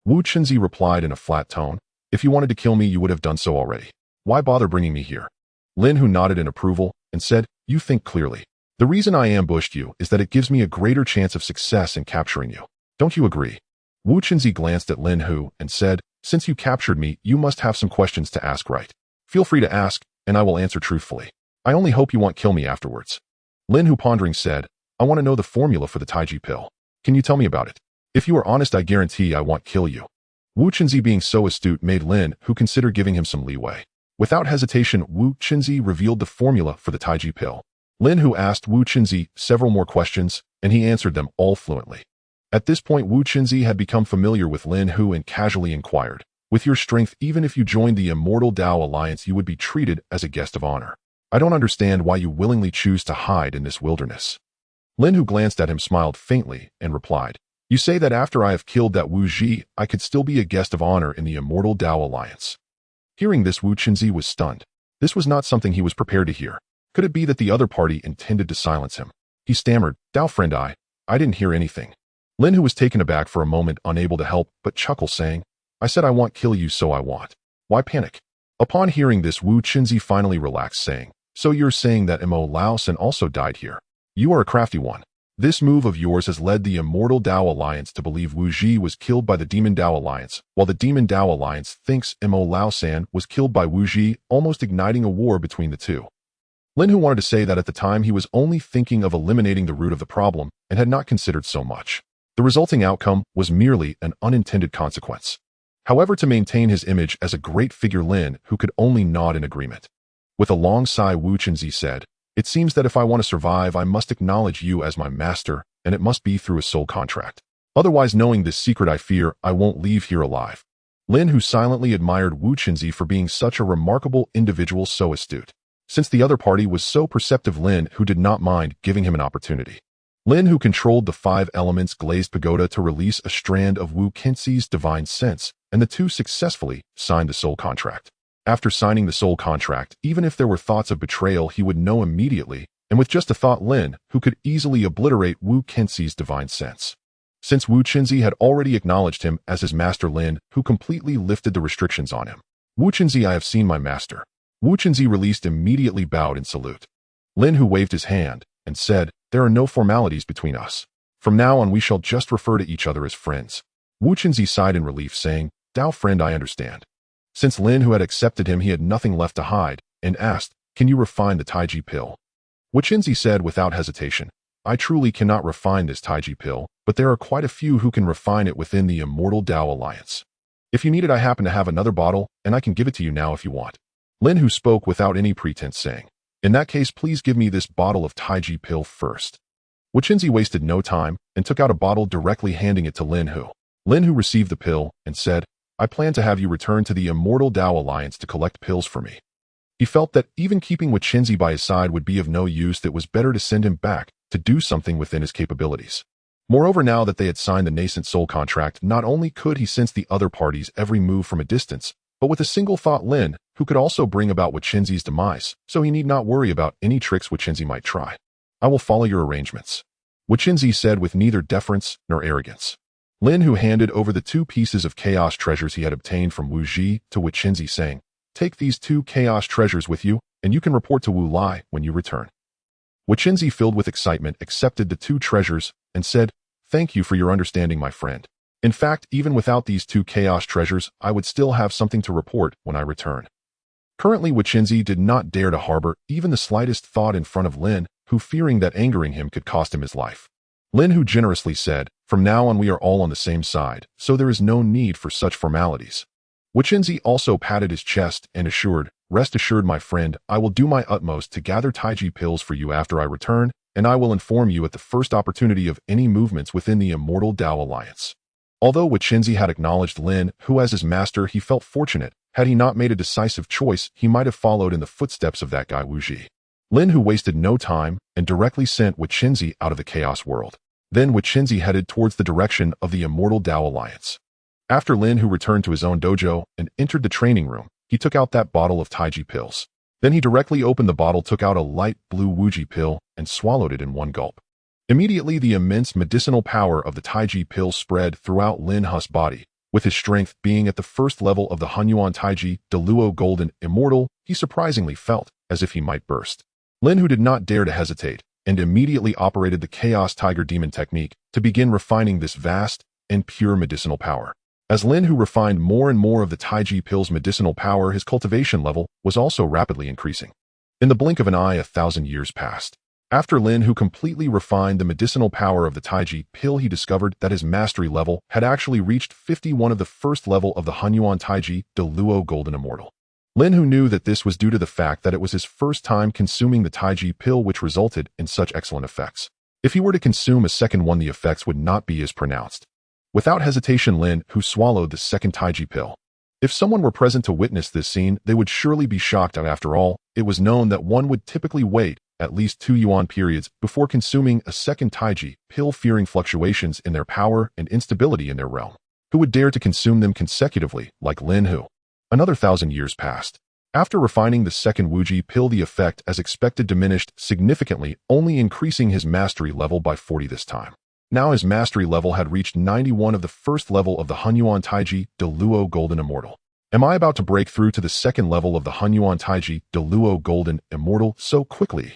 Wu Qinzi replied in a flat tone, If you wanted to kill me, you would have done so already. Why bother bringing me here? Lin Hu nodded in approval and said, You think clearly. The reason I ambushed you is that it gives me a greater chance of success in capturing you. Don't you agree? Wu Qinzi glanced at Lin Hu and said, Since you captured me, you must have some questions to ask, right? Feel free to ask, and I will answer truthfully. I only hope you won't kill me afterwards. Lin Hu, pondering, said, I want to know the formula for the Taiji pill. Can you tell me about it? If you are honest, I guarantee I won't kill you. Wu Qinzi, being so astute, made Lin Hu consider giving him some leeway. Without hesitation, Wu Qinzi revealed the formula for the Taiji pill. Lin Hu asked Wu Qinzi several more questions, and he answered them all fluently. At this point, Wu Qinzi had become familiar with Lin Hu and casually inquired, With your strength, even if you joined the Immortal Dao Alliance, you would be treated as a guest of honor. I don't understand why you willingly choose to hide in this wilderness. Lin Hu glanced at him, smiled faintly, and replied, You say that after I have killed that Wu Ji, I could still be a guest of honor in the Immortal Dao Alliance. Hearing this, Wu Qinzi was stunned. This was not something he was prepared to hear. Could it be that the other party intended to silence him? He stammered, Dao friend, I didn't hear anything. Lin Hu was taken aback for a moment, unable to help but chuckle, saying, I said I won't kill you, so I won't. Why panic? Upon hearing this, Wu Qinzi finally relaxed, saying, So you're saying that Mo Lao San also died here? You are a crafty one. This move of yours has led the Immortal Dao Alliance to believe Wu Ji was killed by the Demon Dao Alliance, while the Demon Dao Alliance thinks Mo Lao San was killed by Wu Ji, almost igniting a war between the two. Lin Hu wanted to say that at the time he was only thinking of eliminating the root of the problem and had not considered so much. The resulting outcome was merely an unintended consequence. However, to maintain his image as a great figure, Lin Hu could only nod in agreement. With a long sigh, Wu Chenzi said, "It seems that if I want to survive, I must acknowledge you as my master, and it must be through a soul contract. Otherwise, knowing this secret, I fear I won't leave here alive." Lin Hu silently admired Wu Chenzi for being such a remarkable individual, so astute. Since the other party was so perceptive, Lin Hu did not mind giving him an opportunity. Lin Hu controlled the 5 elements glazed pagoda to release a strand of Wu Chenzi's divine sense, and the two successfully signed the soul contract. After signing the soul contract, even if there were thoughts of betrayal, he would know immediately, and with just a thought, Lin Hu could easily obliterate Wu Chenzi's divine sense. Since Wu Chenzi had already acknowledged him as his master, Lin Hu completely lifted the restrictions on him. "Wu Chenzi, I have seen my master." Wu Chenzi released immediately bowed in salute. Lin Hu waved his hand and said, "There are no formalities between us. From now on we shall just refer to each other as friends." Wu Chenzi sighed in relief, saying, "Dao friend, I understand." Since Lin Hu had accepted him, he had nothing left to hide, and asked, "Can you refine the Taiji pill?" Wu Chenzi said without hesitation, "I truly cannot refine this Taiji pill, but there are quite a few who can refine it within the Immortal Dao Alliance. If you need it, I happen to have another bottle, and I can give it to you now if you want." Lin Hu spoke without any pretense, saying, "In that case, please give me this bottle of Taiji pill first." Wu Chenzi wasted no time and took out a bottle, directly handing it to Lin Hu. Lin Hu received the pill and said, "I plan to have you return to the Immortal Dao Alliance to collect pills for me." He felt that even keeping Wu Chenzi by his side would be of no use, that it was better to send him back to do something within his capabilities. Moreover, now that they had signed the nascent soul contract, not only could he sense the other party's every move from a distance, but with a single thought, Lin Hu could also bring about Wu Chenzi's demise, so he need not worry about any tricks Wu Chenzi might try. "I will follow your arrangements," Wu Chenzi said with neither deference nor arrogance. Lin Hu handed over the 2 pieces of chaos treasures he had obtained from Wu Ji to Wu Chenzi, saying, "Take these 2 chaos treasures with you, and you can report to Wu Lai when you return." Wu Chenzi, filled with excitement, accepted the 2 treasures and said, "Thank you for your understanding, my friend. In fact, even without these 2 chaos treasures, I would still have something to report when I return." Currently, Wu Chenzi did not dare to harbor even the slightest thought in front of Lin Hu, fearing that angering him could cost him his life. Lin Hu generously said, "From now on we are all on the same side, so there is no need for such formalities." Wu Chenzi also patted his chest and assured, "Rest assured, my friend, I will do my utmost to gather Taiji pills for you after I return, and I will inform you at the first opportunity of any movements within the Immortal Dao Alliance." Although Wu Chenzi had acknowledged Lin Hu as his master, he felt fortunate. Had he not made a decisive choice, he might have followed in the footsteps of that guy Wu Ji. Lin Hu wasted no time and directly sent Wu Chenzi out of the chaos world. Then Wu Chenzi headed towards the direction of the Immortal Dao Alliance. After Lin Hu returned to his own dojo and entered the training room, he took out that bottle of Taiji pills. Then he directly opened the bottle, took out a light blue Wuji pill, and swallowed it in one gulp. Immediately, the immense medicinal power of the Taiji pill spread throughout Lin Hu's body. With his strength being at the first level of the Hunyuan Taiji Deluo Golden Immortal, he surprisingly felt as if he might burst. Lin Hu did not dare to hesitate, and immediately operated the Chaos Tiger Demon technique to begin refining this vast and pure medicinal power. As Lin Hu refined more and more of the Taiji pill's medicinal power, his cultivation level was also rapidly increasing. In the blink of an eye, 1,000 years passed. After Lin Hu completely refined the medicinal power of the Taiji pill, he discovered that his mastery level had actually reached 51 of the first level of the Hunyuan Taiji Deluo Golden Immortal. Lin Hu knew that this was due to the fact that it was his first time consuming the Taiji pill, which resulted in such excellent effects. If he were to consume a second one, the effects would not be as pronounced. Without hesitation, Lin Hu swallowed the second Taiji pill. If someone were present to witness this scene, they would surely be shocked. After all, it was known that one would typically wait at least 2 yuan periods before consuming a second Taiji pill, fearing fluctuations in their power and instability in their realm. Who would dare to consume them consecutively like Lin Hu? Another 1,000 years passed. After refining the second Wuji pill, the effect, as expected, diminished significantly, only increasing his mastery level by 40 this time. Now his mastery level had reached 91 of the first level of the Hunyuan Taiji Deluo Golden Immortal. Am I about to break through to the second level of the Hunyuan Taiji Deluo Golden Immortal so quickly?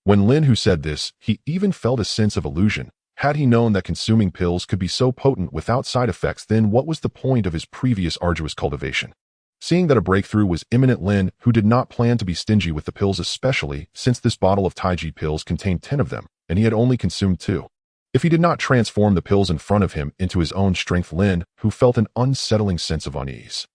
When Lin Hu said this, he even felt a sense of illusion. Had he known that consuming pills could be so potent without side effects, then what was the point of his previous arduous cultivation? Seeing that a breakthrough was imminent, Lin Hu did not plan to be stingy with the pills, especially since this bottle of Taiji pills contained 10 of them, and he had only consumed 2. If he did not transform the pills in front of him into his own strength, Lin Hu felt an unsettling sense of unease.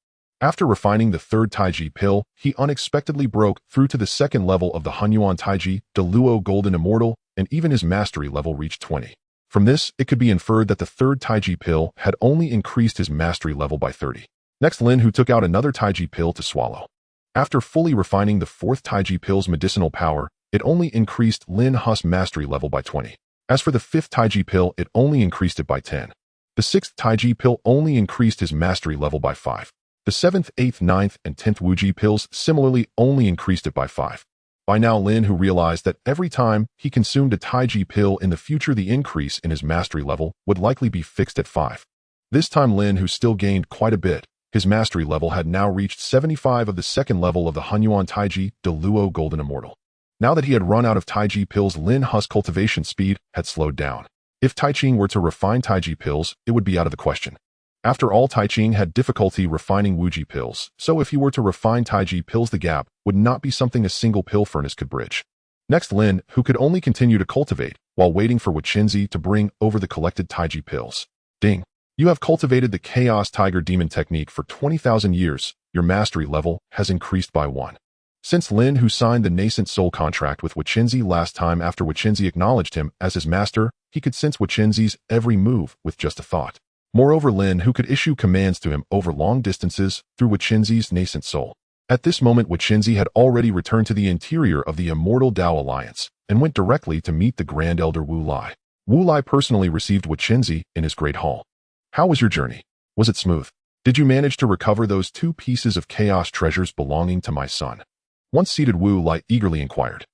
After refining the 3rd Taiji pill, he unexpectedly broke through to the 2nd level of the Hunyuan Taiji, Deluo Golden Immortal, and even his mastery level reached 20. From this, it could be inferred that the 3rd Taiji pill had only increased his mastery level by 30. Next, Lin Hu took out another Taiji pill to swallow. After fully refining the 4th Taiji pill's medicinal power, it only increased Lin Hu's mastery level by 20. As for the 5th Taiji pill, it only increased it by 10. The 6th Taiji pill only increased his mastery level by 5. The 7th, 8th, 9th, and 10th Wuji pills similarly only increased it by 5. By now, Lin Hu realized that every time he consumed a Taiji pill in the future, the increase in his mastery level would likely be fixed at 5. This time, Lin Hu still gained quite a bit. His mastery level had now reached 75 of the 2nd level of the Hunyuan Taiji, Deluo Golden Immortal. Now that he had run out of Taiji pills, Lin Hu's cultivation speed had slowed down. If Tai Ching were to refine Taiji pills, it would be out of the question. After all, Tai Ching had difficulty refining Wuji pills, so if he were to refine Taiji pills, the gap would not be something a single pill furnace could bridge. Next, Lin Hu could only continue to cultivate while waiting for Wachenzi to bring over the collected Taiji pills. Ding! You have cultivated the Chaos Tiger Demon technique for 20,000 years. Your mastery level has increased by 1. Since Lin Hu signed the nascent soul contract with Wachenzi last time, after Wachenzi acknowledged him as his master, he could sense Wachenzi's every move with just a thought. Moreover, Lin Hu could issue commands to him over long distances through Wachenzi's nascent soul. At this moment, Wachenzi had already returned to the interior of the Immortal Dao Alliance and went directly to meet the Grand Elder Wu Lai. Wu Lai personally received Wachenzi in his great hall. How was your journey? Was it smooth? Did you manage to recover those 2 pieces of chaos treasures belonging to my son? Once seated, Wu Lai eagerly inquired.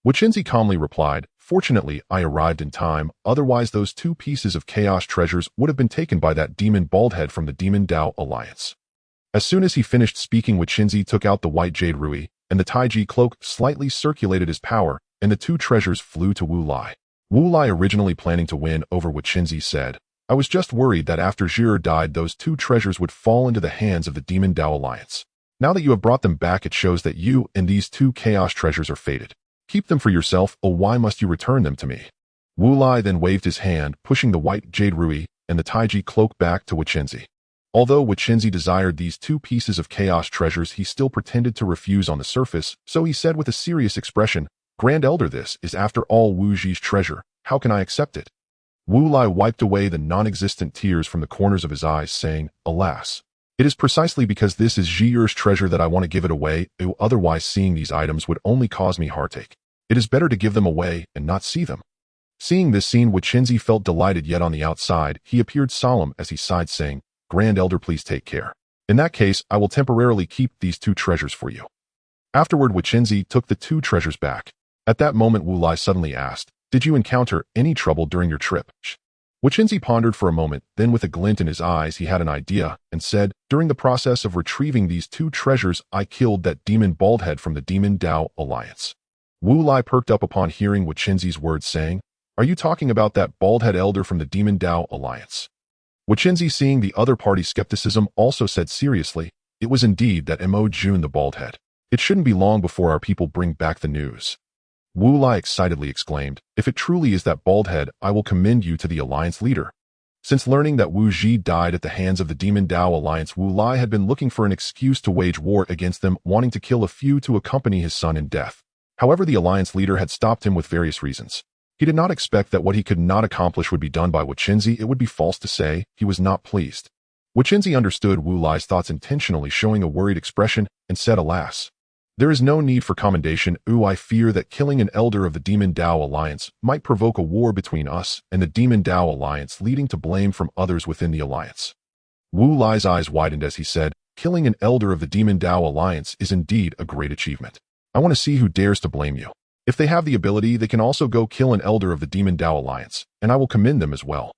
Wachenzi calmly replied, Fortunately, I arrived in time, otherwise those 2 pieces of chaos treasures would have been taken by that demon baldhead from the Demon Dao Alliance. As soon as he finished speaking, Wachenzi took out the white jade rui, and the Taiji cloak slightly circulated his power, and the 2 treasures flew to Wu Lai. Wu Lai, originally planning to win over Wachenzi, said, I was just worried that after Zhi'er died, those 2 treasures would fall into the hands of the Demon Dao Alliance. Now that you have brought them back, it shows that you and these 2 chaos treasures are fated. Keep them for yourself, or why must you return them to me? Wu Lai then waved his hand, pushing the white jade rui and the Taiji cloak back to Wachenzi. Although Wachenzi desired these 2 pieces of chaos treasures, he still pretended to refuse on the surface, so he said with a serious expression, Grand Elder, this is after all Wu Zhi's treasure. How can I accept it? Wu Lai wiped away the non-existent tears from the corners of his eyes, saying, Alas! It is precisely because this is Zhi'er's treasure that I want to give it away, otherwise seeing these items would only cause me heartache. It is better to give them away and not see them. Seeing this scene, Wachenzi felt delighted, yet on the outside, he appeared solemn as he sighed, saying, Grand Elder, please take care. In that case, I will temporarily keep these 2 treasures for you. Afterward, Wachenzi took the 2 treasures back. At that moment, Wu Lai suddenly asked, Did you encounter any trouble during your trip? Wachenzi pondered for a moment, then with a glint in his eyes he had an idea, and said, During the process of retrieving these 2 treasures, I killed that demon baldhead from the Demon Dao Alliance. Wu Lai perked up upon hearing Wachenzi's words, saying, Are you talking about that baldhead elder from the Demon Dao Alliance? Wachenzi, seeing the other party's skepticism, also said seriously, It was indeed that Mo Jun the baldhead. It shouldn't be long before our people bring back the news. Wu Lai excitedly exclaimed, If it truly is that baldhead, I will commend you to the alliance leader. Since learning that Wu Zhi died at the hands of the Demon Dao Alliance, Wu Lai had been looking for an excuse to wage war against them, wanting to kill a few to accompany his son in death. However, the alliance leader had stopped him with various reasons. He did not expect that what he could not accomplish would be done by Wachenzi. It would be false to say he was not pleased. Wachenzi understood Wu Lai's thoughts, intentionally showing a worried expression, and said, Alas! There is no need for commendation. I fear that killing an elder of the Demon Dao Alliance might provoke a war between us and the Demon Dao Alliance, leading to blame from others within the alliance. Wu Lai's eyes widened as he said, Killing an elder of the Demon Dao Alliance is indeed a great achievement. I want to see who dares to blame you. If they have the ability, they can also go kill an elder of the Demon Dao Alliance, and I will commend them as well.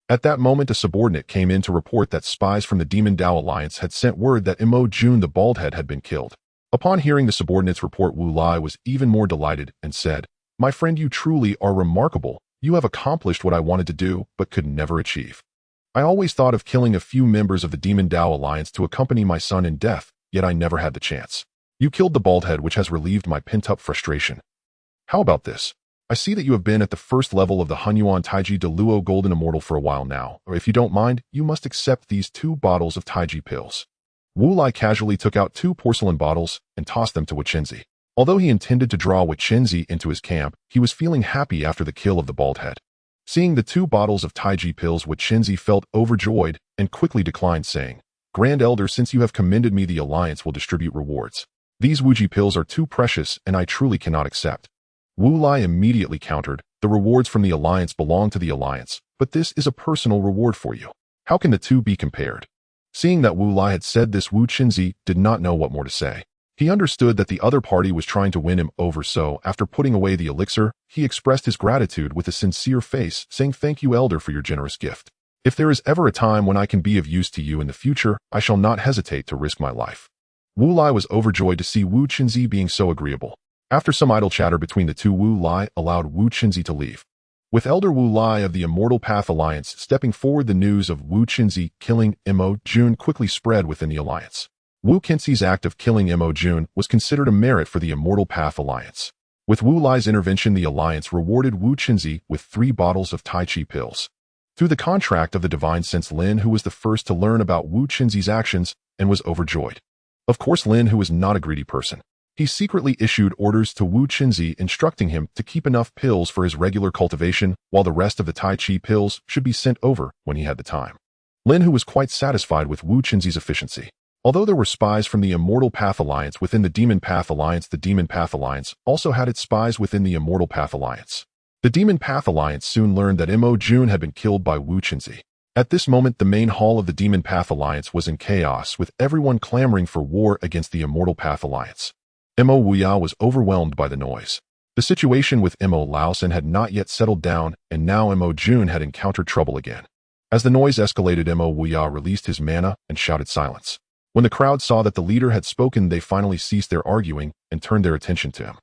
At that moment, a subordinate came in to report that spies from the Demon Dao Alliance had sent word that Mo Jun the baldhead had been killed. Upon hearing the subordinate's report, Wu Lai was even more delighted and said, My friend, you truly are remarkable. You have accomplished what I wanted to do, but could never achieve. I always thought of killing a few members of the Demon Dao Alliance to accompany my son in death, yet I never had the chance. You killed the bald head, which has relieved my pent-up frustration. How about this? I see that you have been at the first level of the Hunyuan Taiji de Luo Golden Immortal for a while now, or if you don't mind, you must accept these 2 bottles of Taiji pills. Wu Lai casually took out 2 porcelain bottles and tossed them to Wachenzi. Although he intended to draw Wachenzi into his camp, he was feeling happy after the kill of the bald head. Seeing the 2 bottles of Taiji pills, Wachenzi felt overjoyed and quickly declined, saying, Grand Elder, since you have commended me, the Alliance will distribute rewards. These Wuji pills are too precious and I truly cannot accept. Wu Lai immediately countered, the rewards from the Alliance belong to the Alliance, but this is a personal reward for you. How can the 2 be compared? Seeing that Wu Lai had said this, Wu Qinzi did not know what more to say. He understood that the other party was trying to win him over, so after putting away the elixir, he expressed his gratitude with a sincere face, saying, Thank you, Elder, for your generous gift. If there is ever a time when I can be of use to you in the future, I shall not hesitate to risk my life. Wu Lai was overjoyed to see Wu Qinzi being so agreeable. After some idle chatter between the 2, Wu Lai allowed Wu Qinzi to leave. With Elder Wu Lai of the Immortal Path Alliance stepping forward, the news of Wu Qinzi killing Mo Jun quickly spread within the Alliance. Wu Qinzi's act of killing Mo Jun was considered a merit for the Immortal Path Alliance. With Wu Lai's intervention, the Alliance rewarded Wu Qinzi with 3 bottles of Tai Chi pills. Through the contract of the Divine Sense, Lin Hu was the first to learn about Wu Qinzi's actions and was overjoyed. Of course, Lin Hu was not a greedy person. He secretly issued orders to Wu Qinzi instructing him to keep enough pills for his regular cultivation, while the rest of the Tai Chi pills should be sent over when he had the time. Lin Hu was quite satisfied with Wu Qinzi's efficiency. Although there were spies from the Immortal Path Alliance within the Demon Path Alliance, the Demon Path Alliance also had its spies within the Immortal Path Alliance. The Demon Path Alliance soon learned that Mo Jun had been killed by Wu Qinzi. At this moment, the main hall of the Demon Path Alliance was in chaos, with everyone clamoring for war against the Immortal Path Alliance. Mo Wuya was overwhelmed by the noise. The situation with Mo Laosan had not yet settled down, and now Mo Jun had encountered trouble again. As the noise escalated, Mo Wuya released his mana and shouted silence. When the crowd saw that the leader had spoken, they finally ceased their arguing and turned their attention to him.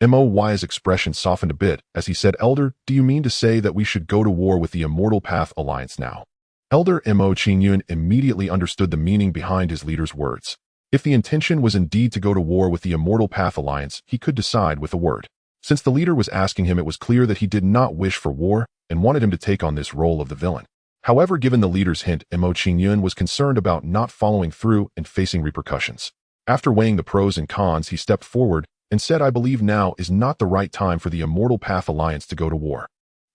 Mo Wuya's expression softened a bit as he said, Elder, do you mean to say that we should go to war with the Immortal Path Alliance now? Elder Mo Qingyun immediately understood the meaning behind his leader's words. If the intention was indeed to go to war with the Immortal Path Alliance, he could decide with a word. Since the leader was asking him, it was clear that he did not wish for war and wanted him to take on this role of the villain. However, given the leader's hint, Mo Qingyun was concerned about not following through and facing repercussions. After weighing the pros and cons, he stepped forward and said, I believe now is not the right time for the Immortal Path Alliance to go to war.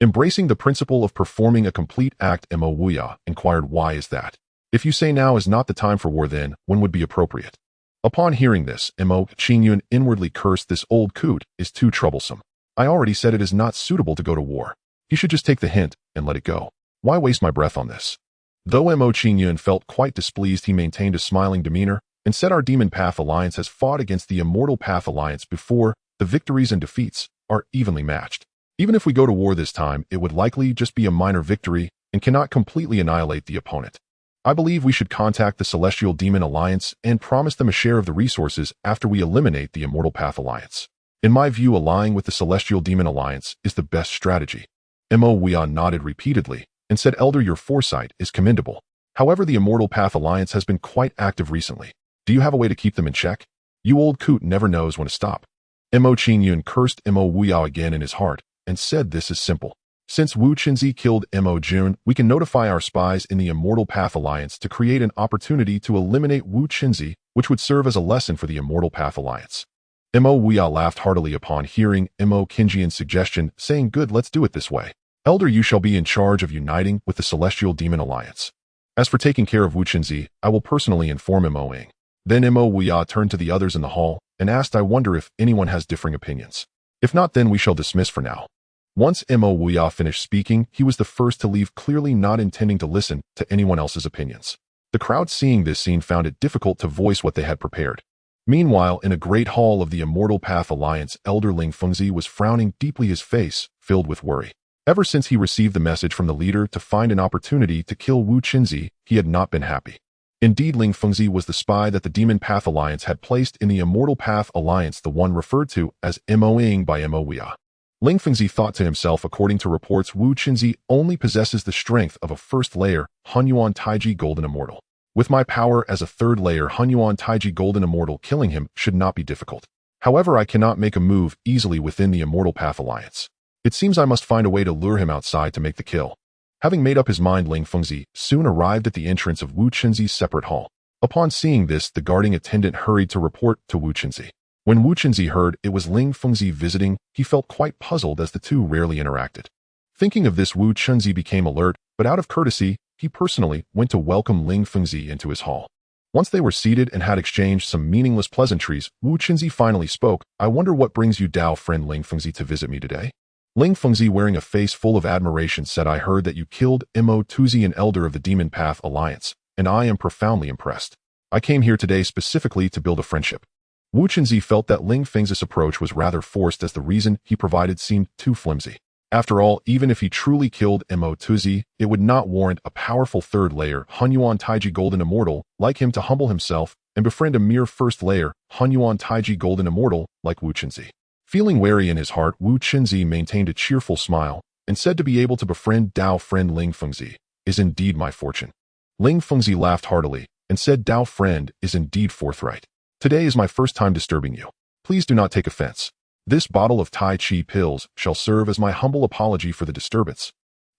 Embracing the principle of performing a complete act, Mo Wuya inquired, why is that? If you say now is not the time for war, then when would be appropriate? Upon hearing this, Mo Qingyun inwardly cursed, this old coot is too troublesome. I already said it is not suitable to go to war. He should just take the hint and let it go. Why waste my breath on this? Though Mo Qingyun felt quite displeased, he maintained a smiling demeanor and said, our Demon Path Alliance has fought against the Immortal Path Alliance before. The victories and defeats are evenly matched. Even if we go to war this time, it would likely just be a minor victory and cannot completely annihilate the opponent. I believe we should contact the Celestial Demon Alliance and promise them a share of the resources after we eliminate the Immortal Path Alliance. In my view, allying with the Celestial Demon Alliance is the best strategy. Mo Wuya nodded repeatedly and said, Elder, your foresight is commendable. However, the Immortal Path Alliance has been quite active recently. Do you have a way to keep them in check? You old coot never knows when to stop. Mo Qingyun cursed Mo Wuya again in his heart and said, this is simple. Since Wu Qinzi killed Mo Jun, we can notify our spies in the Immortal Path Alliance to create an opportunity to eliminate Wu Qinzi, which would serve as a lesson for the Immortal Path Alliance. Mo Wuya laughed heartily upon hearing Mo Qingyun's suggestion, saying, good, let's do it this way. Elder, you shall be in charge of uniting with the Celestial Demon Alliance. As for taking care of Wu Qinzi, I will personally inform Mo Ing. Then Mo Wuya turned to the others in the hall and asked, I wonder if anyone has differing opinions. If not, then we shall dismiss for now. Once Mo Wuya finished speaking, he was the first to leave, clearly not intending to listen to anyone else's opinions. The crowd, seeing this scene, found it difficult to voice what they had prepared. Meanwhile, in a great hall of the Immortal Path Alliance, Elder Ling Fengzi was frowning deeply, his face filled with worry. Ever since he received the message from the leader to find an opportunity to kill Wu Qinzi, he had not been happy. Indeed, Ling Fengzi was the spy that the Demon Path Alliance had placed in the Immortal Path Alliance, the one referred to as Mo Ing by Mo Wuya. Ling Fengzi thought to himself, according to reports, Wu Qinzi only possesses the strength of a first-layer Hunyuan Taiji Golden Immortal. With my power as a third-layer Hunyuan Taiji Golden Immortal, killing him should not be difficult. However, I cannot make a move easily within the Immortal Path Alliance. It seems I must find a way to lure him outside to make the kill. Having made up his mind, Ling Fengzi soon arrived at the entrance of Wu Qinzi's separate hall. Upon seeing this, the guarding attendant hurried to report to Wu Qinzi. When Wu Qinzi heard it was Ling Fengzi visiting, he felt quite puzzled as the two rarely interacted. Thinking of this, Wu Qinzi became alert, but out of courtesy, he personally went to welcome Ling Fengzi into his hall. Once they were seated and had exchanged some meaningless pleasantries, Wu Qinzi finally spoke. I wonder what brings you, Dao friend Ling Fengzi, to visit me today? Ling Fengzi, wearing a face full of admiration, said, I heard that you killed Mo Tuzi, an elder of the Demon Path Alliance, and I am profoundly impressed. I came here today specifically to build a friendship. Wu Qinzi felt that Ling Fengzi's approach was rather forced, as the reason he provided seemed too flimsy. After all, even if he truly killed Mo Tuzi, it would not warrant a powerful third-layer Hunyuan Taiji Golden Immortal like him to humble himself and befriend a mere first-layer Hunyuan Taiji Golden Immortal like Wu Qinzi. Feeling wary in his heart, Wu Qinzi maintained a cheerful smile and said, to be able to befriend Dao friend Ling Fengzi is indeed my fortune. Ling Fengzi laughed heartily and said, Dao friend is indeed forthright. Today is my first time disturbing you. Please do not take offense. This bottle of Tai Chi pills shall serve as my humble apology for the disturbance.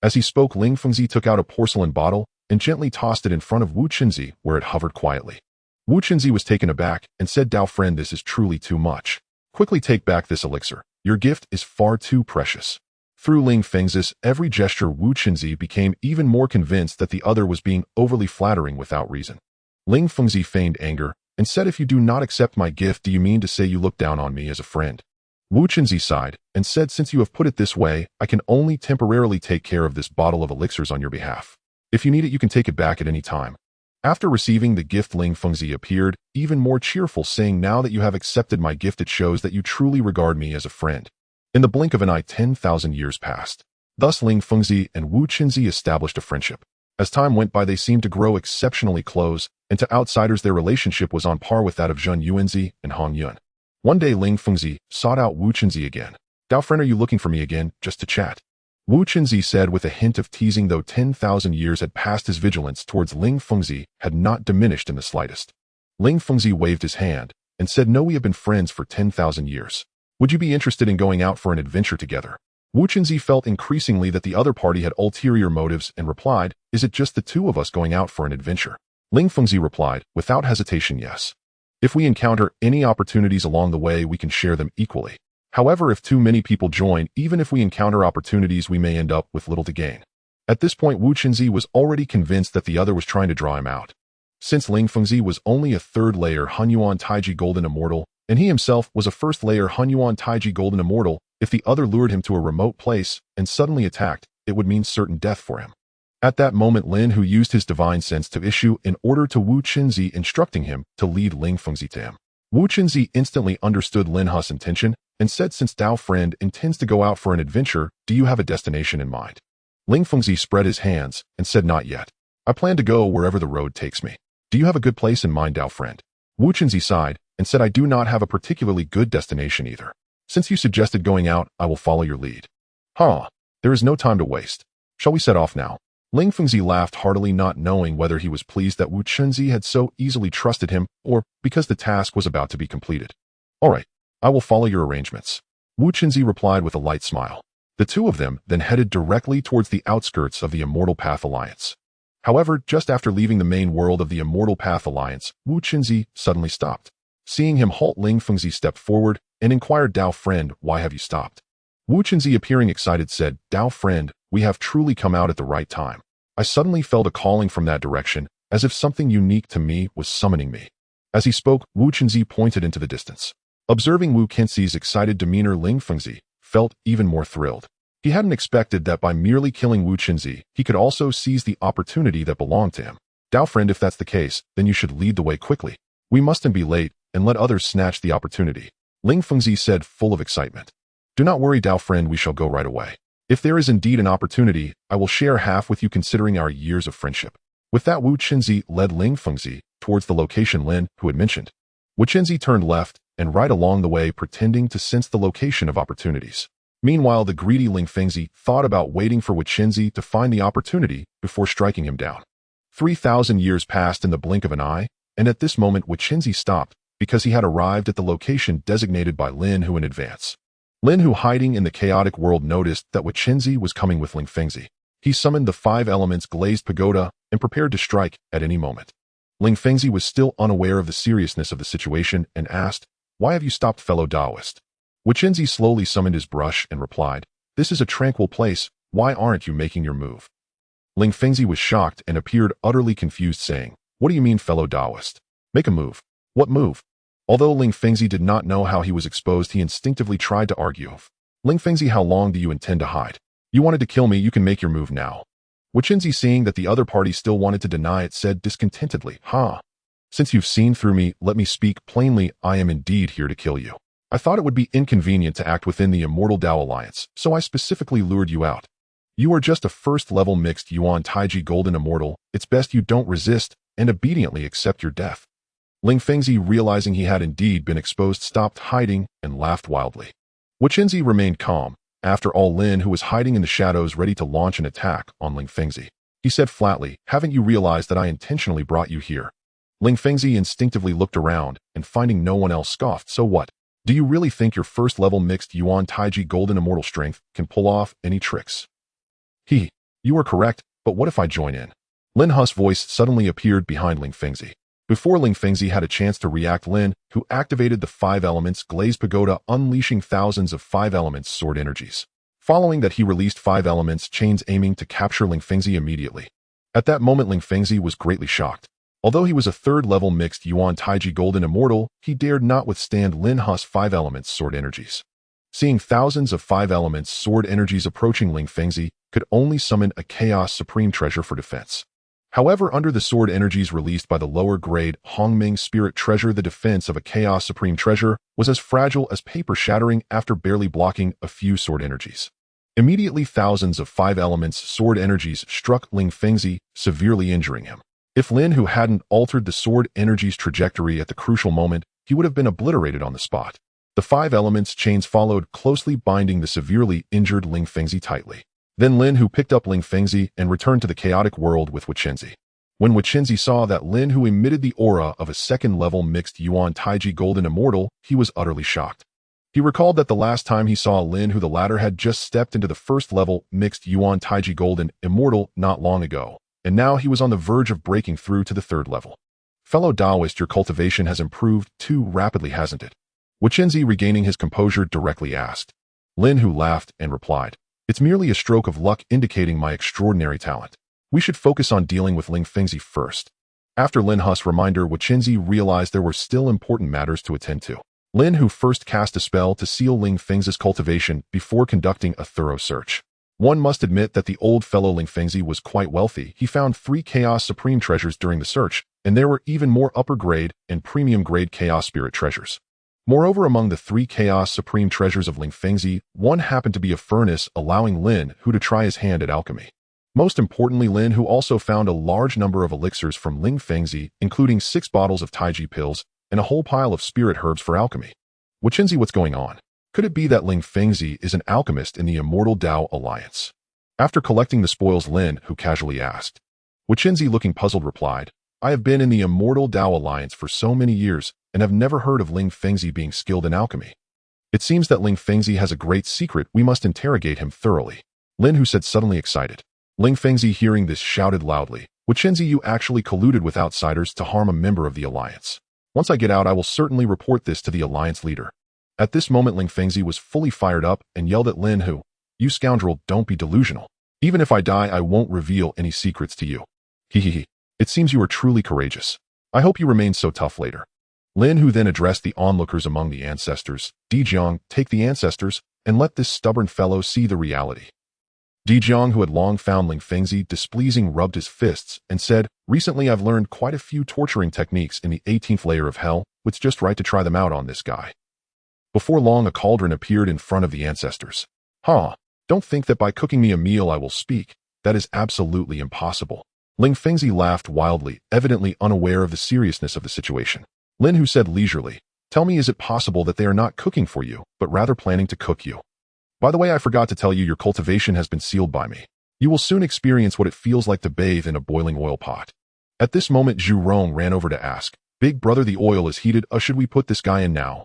As he spoke, Ling Fengzi took out a porcelain bottle and gently tossed it in front of Wu Qinzi, where it hovered quietly. Wu Qinzi was taken aback and said, Dao friend, this is truly too much. Quickly take back this elixir. Your gift is far too precious. Through Ling Fengzi's every gesture, Wu Qinzi became even more convinced that the other was being overly flattering without reason. Ling Fengzi feigned anger and said, if you do not accept my gift, do you mean to say you look down on me as a friend? Wu Qinzi sighed and said, since you have put it this way, I can only temporarily take care of this bottle of elixirs on your behalf. If you need it, you can take it back at any time. After receiving the gift, Ling Fengzi appeared even more cheerful, saying, now that you have accepted my gift, it shows that you truly regard me as a friend. In the blink of an eye, 10,000 years passed. Thus Ling Fengzi and Wu Qinzi established a friendship. As time went by, they seemed to grow exceptionally close, and to outsiders their relationship was on par with that of Zheng Yuanzi and Hong Yun. One day Ling Fengzi sought out Wu Qinzi again. Dao friend, are you looking for me again, just to chat? Wu Qinzi said with a hint of teasing, though 10,000 years had passed, his vigilance towards Ling Fengzi had not diminished in the slightest. Ling Fengzi waved his hand and said, no, we have been friends for 10,000 years. Would you be interested in going out for an adventure together? Wu Qinzi felt increasingly that the other party had ulterior motives and replied, is it just the two of us going out for an adventure? Ling Fengzi replied, without hesitation, yes. If we encounter any opportunities along the way, we can share them equally. However, if too many people join, even if we encounter opportunities, we may end up with little to gain. At this point, Wu Qinzi was already convinced that the other was trying to draw him out. Since Ling Fengzi was only a third-layer Hunyuan Taiji Golden Immortal, and he himself was a first-layer Hunyuan Taiji Golden Immortal, if the other lured him to a remote place and suddenly attacked, it would mean certain death for him. At that moment, Lin Hu used his divine sense to issue an order to Wu Qinzi, instructing him to lead Ling Fengzi to him. Wu Qinzi instantly understood Lin Hu's intention and said, since Dao friend intends to go out for an adventure, do you have a destination in mind? Ling Fengzi spread his hands and said, not yet. I plan to go wherever the road takes me. Do you have a good place in mind, Dao friend? Wu Qinzi sighed and said, I do not have a particularly good destination either. Since you suggested going out, I will follow your lead. There is no time to waste. Shall we set off now? Ling Fengzi laughed heartily, not knowing whether he was pleased that Wu Qinzi had so easily trusted him or because the task was about to be completed. All right, I will follow your arrangements. Wu Qinzi replied with a light smile. The two of them then headed directly towards the outskirts of the Immortal Path Alliance. However, just after leaving the main world of the Immortal Path Alliance, Wu Qinzi suddenly stopped. Seeing him halt, Ling Fengzi stepped forward and inquired, Dao friend, why have you stopped? Wu Qinzi, appearing excited, said, Dao friend, we have truly come out at the right time. I suddenly felt a calling from that direction, as if something unique to me was summoning me. As he spoke, Wu Qinzi pointed into the distance. Observing Wu Qinzi's excited demeanor, Ling Fengzi felt even more thrilled. He hadn't expected that by merely killing Wu Qinzi, he could also seize the opportunity that belonged to him. Dao friend, if that's the case, then you should lead the way quickly. We mustn't be late and let others snatch the opportunity. Ling Fengzi said, full of excitement. Do not worry, Dao friend, we shall go right away. If there is indeed an opportunity, I will share half with you, considering our years of friendship. With that, Wu Qinzi led Ling Fengzi towards the location Lin Hu had mentioned. Wu Qinzi turned left and right along the way, pretending to sense the location of opportunities. Meanwhile, the greedy Ling Fengzi thought about waiting for Wichenzi to find the opportunity before striking him down. 3,000 years passed in the blink of an eye, and at this moment Wichenzi stopped because he had arrived at the location designated by Lin Hu in advance. Lin Hu, hiding in the chaotic world, noticed that Wichenzi was coming with Ling Fengzi. He summoned the 5 elements glazed pagoda and prepared to strike at any moment. Ling Fengzi was still unaware of the seriousness of the situation and asked, "Why have you stopped, fellow Daoist?" Wichenzi slowly summoned his brush and replied, "This is a tranquil place. Why aren't you making your move?" Ling Fengzi was shocked and appeared utterly confused, saying, "What do you mean, fellow Daoist? Make a move. What move?" Although Ling Fengzi did not know how he was exposed, he instinctively tried to argue. "Ling Fengzi, how long do you intend to hide? You wanted to kill me, you can make your move now." Wichenzi, seeing that the other party still wanted to deny it, said discontentedly, "Since you've seen through me, let me speak plainly. I am indeed here to kill you. I thought it would be inconvenient to act within the Immortal Dao Alliance, so I specifically lured you out. You are just a first-level mixed Yuan Taiji Golden Immortal. It's best you don't resist and obediently accept your death." Ling Fengzi, realizing he had indeed been exposed, stopped hiding and laughed wildly. Wichenzi remained calm. After all, Lin, who was hiding in the shadows ready to launch an attack on Ling Fengzi, he said flatly, "Haven't you realized that I intentionally brought you here?" Ling Fengzi instinctively looked around and, finding no one else, scoffed, "So what? Do you really think your first-level mixed Yuan Taiji Golden Immortal strength can pull off any tricks?" You are correct, but what if I join in?" Lin Hu's voice suddenly appeared behind Ling Fengzi. Before Ling Fengzi had a chance to react, Lin Hu activated the 5 elements glazed pagoda, unleashing thousands of 5 elements sword energies. Following that, he released 5 elements chains, aiming to capture Ling Fengzi immediately. At that moment, Ling Fengzi was greatly shocked. Although he was a 3rd-level mixed Yuan Taiji Golden Immortal, he dared not withstand Lin Hu's 5 elements sword energies. Seeing thousands of 5 elements sword energies approaching, Ling Fengzi could only summon a Chaos Supreme Treasure for defense. However, under the sword energies released by the lower-grade Hongming Spirit Treasure, the defense of a Chaos Supreme Treasure was as fragile as paper, shattering after barely blocking a few sword energies. Immediately, thousands of 5 elements sword energies struck Ling Fengzi, severely injuring him. If Lin Hu hadn't altered the sword energies trajectory at the crucial moment, he would have been obliterated on the spot. The 5 elements chains followed closely, binding the severely injured Ling Fengzi tightly. Then Lin Hu picked up Ling Fengzi and returned to the chaotic world with Wichenzi. When Wichenzi saw that Lin Hu emitted the aura of a 2nd-level mixed Yuan Taiji Golden Immortal, he was utterly shocked. He recalled that the last time he saw Lin Hu, the latter had just stepped into the 1st-level mixed Yuan Taiji Golden Immortal not long ago, and now he was on the verge of breaking through to the 3rd level. "Fellow Daoist, your cultivation has improved too rapidly, hasn't it?" Wichenzi, regaining his composure, directly asked. Lin Hu laughed and replied, "It's merely a stroke of luck indicating my extraordinary talent. We should focus on dealing with Ling Fengzi first." After Lin Hu's reminder, Wichenzi realized there were still important matters to attend to. Lin Hu first cast a spell to seal Ling Fengzi's cultivation before conducting a thorough search. One must admit that the old fellow Ling Fengzi was quite wealthy. He found 3 Chaos Supreme Treasures during the search, and there were even more upper-grade and premium-grade Chaos Spirit Treasures. Moreover, among the 3 Chaos Supreme Treasures of Ling Fengzi, one happened to be a furnace, allowing Lin Hu to try his hand at alchemy. Most importantly, Lin Hu also found a large number of elixirs from Ling Fengzi, including 6 bottles of Taiji pills and a whole pile of spirit herbs for alchemy. Wichenzi, what's going on? Could it be that Ling Fengzi is an alchemist in the Immortal Dao Alliance? After collecting the spoils, Lin Hu casually asked. Wichenzi, looking puzzled, replied, "I have been in the Immortal Dao Alliance for so many years and have never heard of Ling Fengzi being skilled in alchemy. It seems that Ling Fengzi has a great secret. We must interrogate him thoroughly," Lin Hu said, suddenly excited. Ling Fengzi, hearing this, shouted loudly, "Wichenzi, you actually colluded with outsiders to harm a member of the Alliance. Once I get out, I will certainly report this to the Alliance leader." At this moment, Ling Fengzi was fully fired up and yelled at Lin Hu, "You scoundrel, don't be delusional. Even if I die, I won't reveal any secrets to you. Hehehe. It seems you are truly courageous. I hope you remain so tough later." Lin Hu then addressed the onlookers among the ancestors. "Dijiang, take the ancestors and let this stubborn fellow see the reality." Dijiang, who had long found Ling Fengzi displeasing, rubbed his fists and said, "Recently I've learned quite a few torturing techniques in the 18th layer of hell. It's just right to try them out on this guy." Before long, a cauldron appeared in front of the ancestors. Don't think that by cooking me a meal I will speak. That is absolutely impossible." Ling Fengzi laughed wildly, evidently unaware of the seriousness of the situation. Lin Hu said leisurely, "Tell me, is it possible that they are not cooking for you, but rather planning to cook you?" By the way, I forgot to tell you your cultivation has been sealed by me. You will soon experience what it feels like to bathe in a boiling oil pot. At this moment, Zhu Rong ran over to ask, Big brother, the oil is heated. Should we put this guy in now?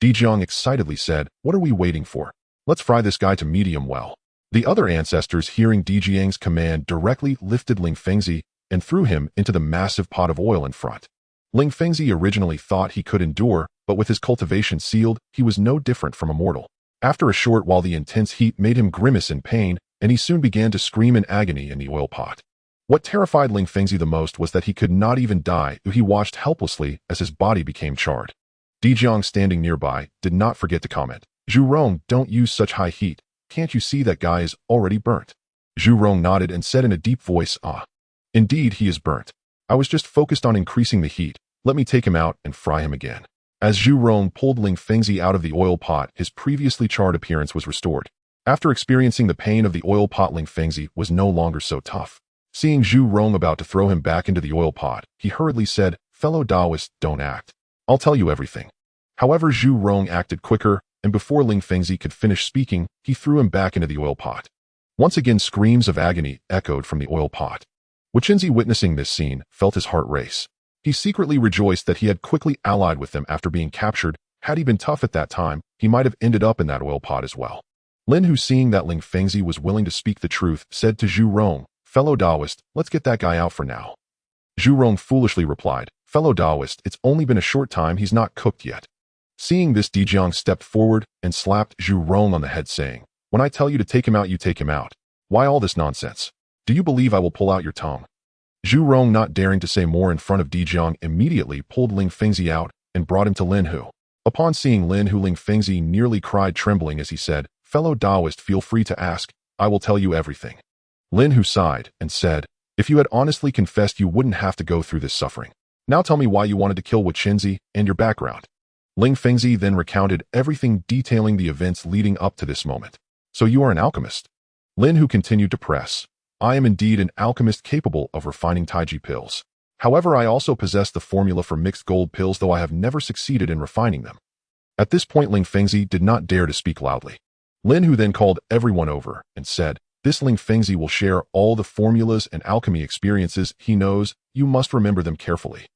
Dijiang excitedly said, What are we waiting for? Let's fry this guy to medium well. The other ancestors, hearing Dijiang's command, directly lifted Ling Fengzi and threw him into the massive pot of oil in front. Ling Fengzi originally thought he could endure, but with his cultivation sealed, he was no different from a mortal. After a short while, the intense heat made him grimace in pain, and he soon began to scream in agony in the oil pot. What terrified Ling Fengzi the most was that he could not even die. He watched helplessly as his body became charred. Dijiang, standing nearby, did not forget to comment, Zhu Rong, don't use such high heat. Can't you see that guy is already burnt? Zhu Rong nodded and said in a deep voice, Indeed, he is burnt. I was just focused on increasing the heat. Let me take him out and fry him again. As Zhu Rong pulled Ling Fengzi out of the oil pot, his previously charred appearance was restored. After experiencing the pain of the oil pot, Ling Fengzi was no longer so tough. Seeing Zhu Rong about to throw him back into the oil pot, he hurriedly said, Fellow Taoist, don't act. I'll tell you everything. However, Zhu Rong acted quicker, and before Ling Fengzi could finish speaking, he threw him back into the oil pot. Once again, screams of agony echoed from the oil pot. Wachenzi, witnessing this scene, felt his heart race. He secretly rejoiced that he had quickly allied with them after being captured. Had he been tough at that time, he might have ended up in that oil pot as well. Lin Hu, seeing that Ling Fengzi was willing to speak the truth, said to Zhu Rong, Fellow Taoist, let's get that guy out for now. Zhu Rong foolishly replied, Fellow Taoist, it's only been a short time, he's not cooked yet. Seeing this, Dijiang stepped forward and slapped Zhu Rong on the head, saying, When I tell you to take him out, you take him out. Why all this nonsense? Do you believe I will pull out your tongue? Zhu Rong, not daring to say more in front of Dijiang, immediately pulled Ling Fengzi out and brought him to Lin Hu. Upon seeing Lin Hu, Ling Fengzi nearly cried, trembling as he said, Fellow Taoist, feel free to ask. I will tell you everything. Lin Hu sighed and said, If you had honestly confessed, you wouldn't have to go through this suffering. Now tell me why you wanted to kill Wachenzi and your background. Ling Fengzi then recounted everything, detailing the events leading up to this moment. So you are an alchemist? Lin Hu continued to press. I am indeed an alchemist capable of refining Taiji pills. However, I also possess the formula for mixed gold pills, though I have never succeeded in refining them. At this point, Ling Fengzi did not dare to speak loudly. Lin Hu then called everyone over and said, This Ling Fengzi will share all the formulas and alchemy experiences he knows. You must remember them carefully.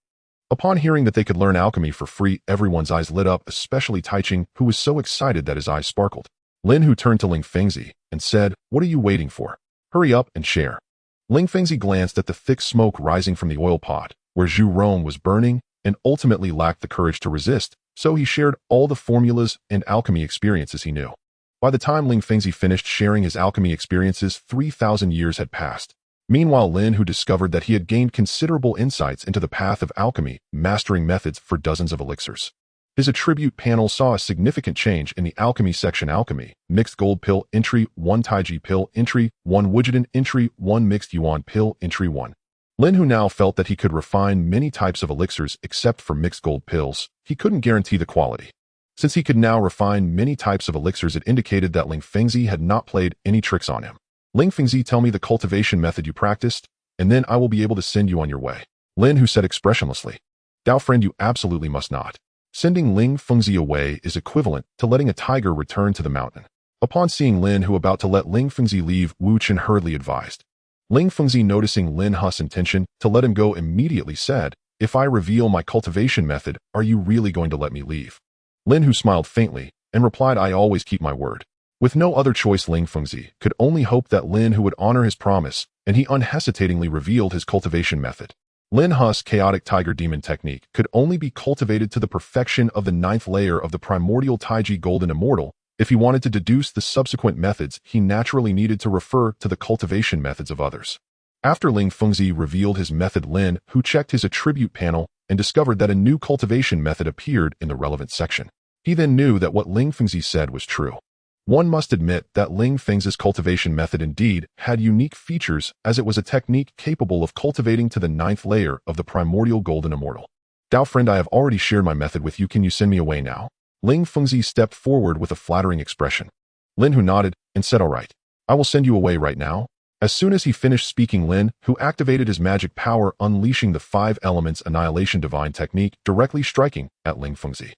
Upon hearing that they could learn alchemy for free, everyone's eyes lit up, especially Taiching, who was so excited that his eyes sparkled. Lin Hu turned to Ling Fengzi and said, What are you waiting for? Hurry up and share. Ling Fengzi glanced at the thick smoke rising from the oil pot, where Zhu Rong was burning, and ultimately lacked the courage to resist, so he shared all the formulas and alchemy experiences he knew. By the time Ling Fengzi finished sharing his alchemy experiences, 3,000 years had passed. Meanwhile, Lin Hu discovered that he had gained considerable insights into the path of alchemy, mastering methods for dozens of elixirs. His attribute panel saw a significant change in the alchemy section. Alchemy, mixed gold pill, entry 1, Taiji pill, entry 1, Wujidan, entry 1, mixed yuan pill, entry 1. Lin Hu now felt that he could refine many types of elixirs except for mixed gold pills. He couldn't guarantee the quality. Since he could now refine many types of elixirs, it indicated that Ling Fengzi had not played any tricks on him. Ling Fengzi, tell me the cultivation method you practiced, and then I will be able to send you on your way. Lin Hu said expressionlessly. Dao friend, you absolutely must not. Sending Ling Fengzi away is equivalent to letting a tiger return to the mountain. Upon seeing Lin Hu about to let Ling Fengzi leave, Wu Chen hurriedly advised. Ling Fengzi, noticing Lin Hu's intention to let him go, immediately said, If I reveal my cultivation method, are you really going to let me leave? Lin Hu smiled faintly and replied, I always keep my word. With no other choice, Ling Fengzi could only hope that Lin Hu would honor his promise, and he unhesitatingly revealed his cultivation method. Lin Hu's chaotic tiger demon technique could only be cultivated to the perfection of the 9th layer of the primordial Taiji golden immortal. If he wanted to deduce the subsequent methods, he naturally needed to refer to the cultivation methods of others. After Ling Fengzi revealed his method, Lin Hu checked his attribute panel and discovered that a new cultivation method appeared in the relevant section. He then knew that what Ling Fengzi said was true. One must admit that Ling Fengzi's cultivation method indeed had unique features, as it was a technique capable of cultivating to the 9th layer of the primordial golden immortal. Dao friend, I have already shared my method with you. Can you send me away now? Ling Fengzi stepped forward with a flattering expression. Lin Hu nodded and said, All right. I will send you away right now. As soon as he finished speaking, Lin Hu activated his magic power, unleashing the 5 elements annihilation divine technique, directly striking at Ling Fengzi.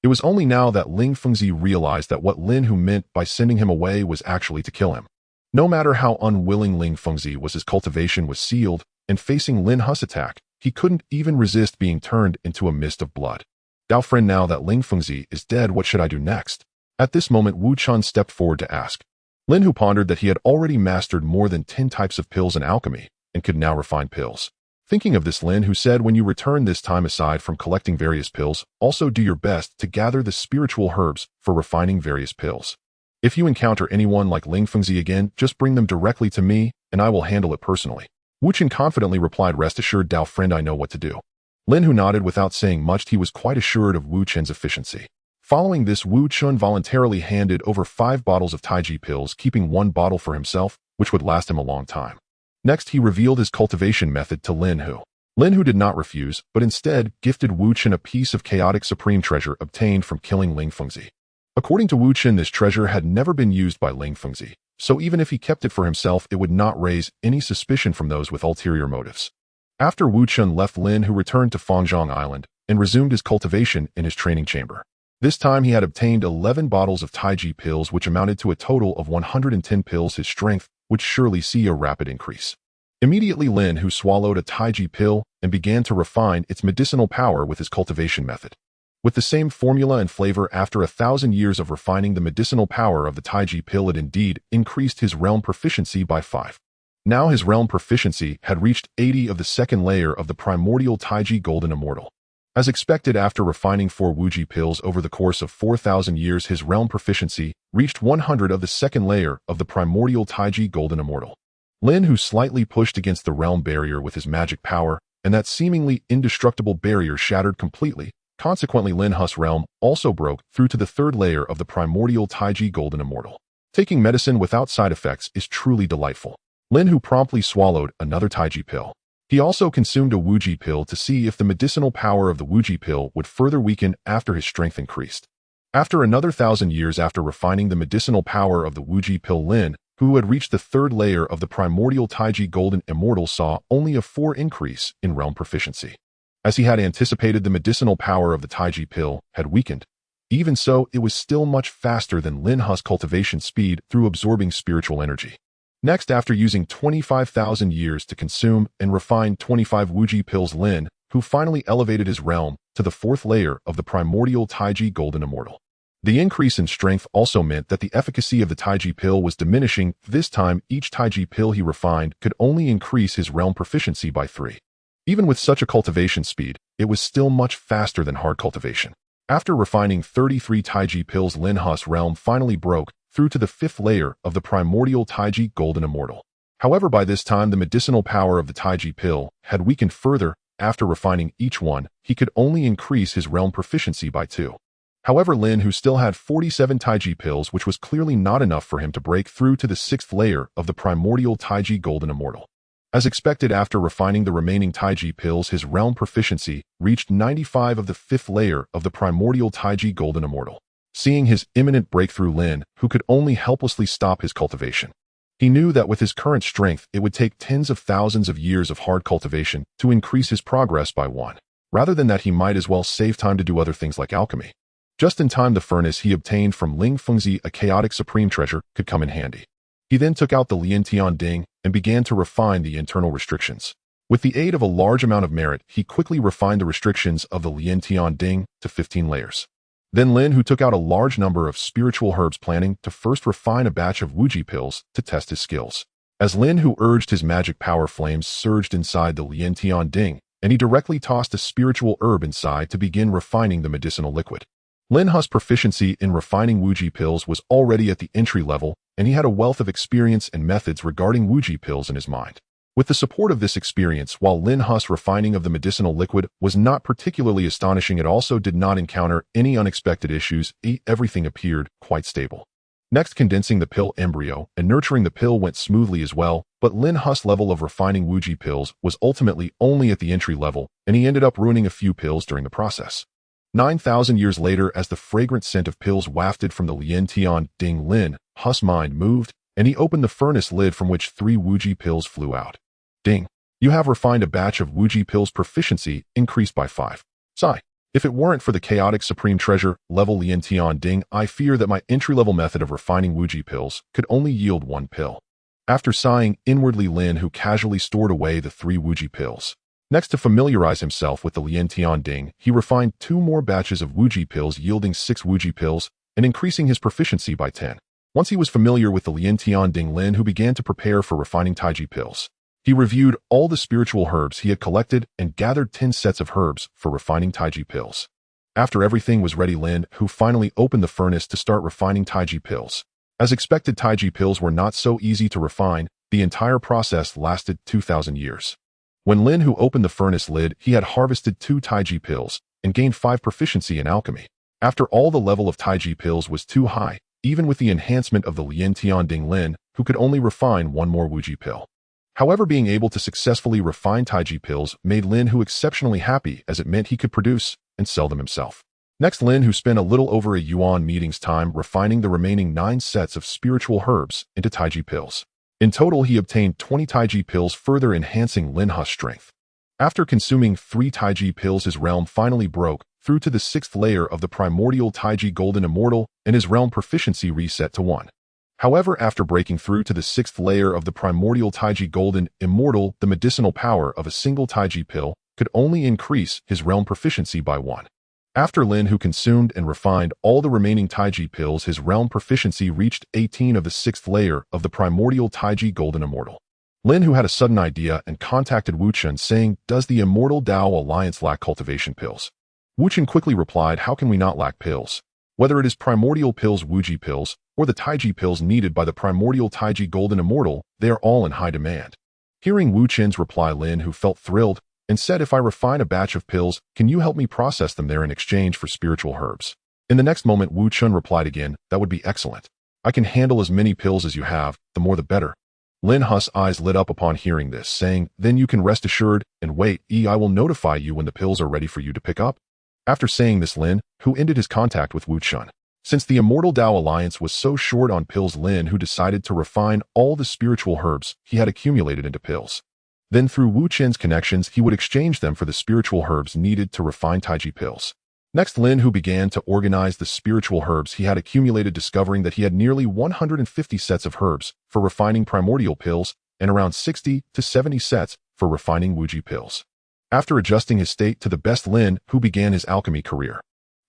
It was only now that Ling Fengzi realized that what Lin Hu meant by sending him away was actually to kill him. No matter how unwilling Ling Fengzi was, his cultivation was sealed, and facing Lin Hu's attack, he couldn't even resist being turned into a mist of blood. Dao friend, now that Ling Fengzi is dead, what should I do next? At this moment, Wu Chun stepped forward to ask. Lin Hu pondered that he had already mastered more than 10 types of pills in alchemy, and could now refine pills. Thinking of this, Lin Hu said, when you return this time, aside from collecting various pills, also do your best to gather the spiritual herbs for refining various pills. If you encounter anyone like Ling Fengzi again, just bring them directly to me, and I will handle it personally. Wu Chun confidently replied, rest assured, Dao friend, I know what to do. Lin Hu nodded without saying much. He was quite assured of Wu Chun's efficiency. Following this, Wu Chun voluntarily handed over 5 bottles of Taiji pills, keeping 1 bottle for himself, which would last him a long time. Next, he revealed his cultivation method to Lin Hu. Lin Hu did not refuse, but instead gifted Wu Chun a piece of chaotic supreme treasure obtained from killing Ling Fengzi. According to Wu Chun, this treasure had never been used by Ling Fengzi, so even if he kept it for himself, it would not raise any suspicion from those with ulterior motives. After Wu Chun left, Lin Hu returned to Fangzhong Island and resumed his cultivation in his training chamber. This time he had obtained 11 bottles of Taiji pills, which amounted to a total of 110 pills. His strength would surely see a rapid increase. Immediately, Lin Hu swallowed a Taiji pill and began to refine its medicinal power with his cultivation method. With the same formula and flavor, after 1,000 years of refining the medicinal power of the Taiji pill, it indeed increased his realm proficiency by 5. Now his realm proficiency had reached 80 of the second layer of the Primordial Taiji Golden Immortal. As expected, after refining 4 Wuji pills over the course of 4,000 years, his realm proficiency reached 100 of the second layer of the Primordial Taiji Golden Immortal. Lin Hu slightly pushed against the realm barrier with his magic power, and that seemingly indestructible barrier shattered completely. Consequently, Lin Hu's realm also broke through to the 3rd layer of the Primordial Taiji Golden Immortal. Taking medicine without side effects is truly delightful. Lin Hu promptly swallowed another Taiji pill. He also consumed a Wuji pill to see if the medicinal power of the Wuji pill would further weaken after his strength increased. After another 1,000 years after refining the medicinal power of the Wuji pill, Lin Hu had reached the 3rd layer of the Primordial Taiji Golden Immortal, saw only a 4 increase in realm proficiency. As he had anticipated, the medicinal power of the Taiji pill had weakened. Even so, it was still much faster than Lin Hu's cultivation speed through absorbing spiritual energy. Next, after using 25,000 years to consume and refine 25 Wuji pills, Lin Hu finally elevated his realm to the 4th layer of the Primordial Taiji Golden Immortal. The increase in strength also meant that the efficacy of the Taiji pill was diminishing. This time, each Taiji pill he refined could only increase his realm proficiency by 3. Even with such a cultivation speed, it was still much faster than hard cultivation. After refining 33 Taiji pills, Lin Hu's realm finally broke through to the 5th layer of the Primordial Taiji Golden Immortal. However, by this time, the medicinal power of the Taiji pill had weakened further. After refining each one, he could only increase his realm proficiency by 2. However, Lin Hu still had 47 Taiji pills, which was clearly not enough for him to break through to the 6th layer of the Primordial Taiji Golden Immortal. As expected, after refining the remaining Taiji pills, his realm proficiency reached 95 of the 5th layer of the Primordial Taiji Golden Immortal. Seeing his imminent breakthrough, Lin Hu could only helplessly stop his cultivation. He knew that with his current strength, it would take tens of thousands of years of hard cultivation to increase his progress by 1. Rather than that, he might as well save time to do other things like alchemy. Just in time, the furnace he obtained from Ling Fengzi, a chaotic supreme treasure, could come in handy. He then took out the Liantian Ding and began to refine the internal restrictions. With the aid of a large amount of merit, he quickly refined the restrictions of the Liantian Ding to 15 layers. Then Lin Hu took out a large number of spiritual herbs, planning to first refine a batch of Wuji pills to test his skills. As Lin Hu urged, his magic power, flames surged inside the Liantian Ding, and he directly tossed a spiritual herb inside to begin refining the medicinal liquid. Lin Hu's proficiency in refining Wuji pills was already at the entry level, and he had a wealth of experience and methods regarding Wuji pills in his mind. With the support of this experience, while Lin Hu's refining of the medicinal liquid was not particularly astonishing, it also did not encounter any unexpected issues. Everything appeared quite stable. Next, condensing the pill embryo and nurturing the pill went smoothly as well, but Lin Hu's level of refining Wuji pills was ultimately only at the entry level, and he ended up ruining a few pills during the process. 9,000 years later, as the fragrant scent of pills wafted from the Liantian Ding, Lin Hu's mind moved, and he opened the furnace lid from which 3 Wuji pills flew out. Ding. You have refined a batch of Wuji pills. Proficiency increased by 5. Sigh. If it weren't for the chaotic supreme treasure level Lin Tian Ding, I fear that my entry-level method of refining Wuji pills could only yield one pill. After sighing inwardly, Lin Hu casually stored away the 3 Wuji pills. Next, to familiarize himself with the Lin Tian Ding, he refined 2 more batches of Wuji pills, yielding 6 Wuji pills and increasing his proficiency by 10. Once he was familiar with the Lin Tian Ding, Lin Hu began to prepare for refining Taiji pills. He reviewed all the spiritual herbs he had collected and gathered 10 sets of herbs for refining Taiji pills. After everything was ready, Lin Hu finally opened the furnace to start refining Taiji pills. As expected, Taiji pills were not so easy to refine. The entire process lasted 2,000 years. When Lin Hu opened the furnace lid, he had harvested 2 Taiji pills and gained 5 proficiency in alchemy. After all, the level of Taiji pills was too high, even with the enhancement of the Lin Tian Ding, Lin Hu could only refine 1 more Wuji pill. However, being able to successfully refine Taiji pills made Lin Hu exceptionally happy, as it meant he could produce and sell them himself. Next, Lin Hu spent a little over a yuan meeting's time refining the remaining 9 sets of spiritual herbs into Taiji pills. In total, he obtained 20 Taiji pills, further enhancing Lin Hu's strength. After consuming 3 Taiji pills, his realm finally broke through to the 6th layer of the Primordial Taiji Golden Immortal, and his realm proficiency reset to 1. However, after breaking through to the 6th layer of the Primordial Taiji Golden Immortal, the medicinal power of a single Taiji pill could only increase his realm proficiency by 1. After Lin Hu consumed and refined all the remaining Taiji pills, his realm proficiency reached 18 of the 6th layer of the Primordial Taiji Golden Immortal. Lin Hu had a sudden idea and contacted Wu Chun, saying, "Does the Immortal Dao Alliance lack cultivation pills?" Wu Chun quickly replied, "How can we not lack pills? Whether it is primordial pills, Wuji pills, or the Taiji pills needed by the Primordial Taiji Golden Immortal, they are all in high demand." Hearing Wu Chun's reply, Lin Hu felt thrilled and said, "If I refine a batch of pills, can you help me process them there in exchange for spiritual herbs?" In the next moment, Wu Chun replied again, "That would be excellent. I can handle as many pills as you have, the more the better." Lin Hu's eyes lit up upon hearing this, saying, "Then you can rest assured and wait. I will notify you when the pills are ready for you to pick up." After saying this, Lin Hu ended his contact with Wu Chun. Since the Immortal Dao Alliance was so short on pills, Lin Hu decided to refine all the spiritual herbs he had accumulated into pills. Then, through Wu Chun's connections, he would exchange them for the spiritual herbs needed to refine Taiji pills. Next, Lin Hu began to organize the spiritual herbs he had accumulated, discovering that he had nearly 150 sets of herbs for refining primordial pills and around 60 to 70 sets for refining Wuji pills. After adjusting his state to the best, Lin Hu began his alchemy career.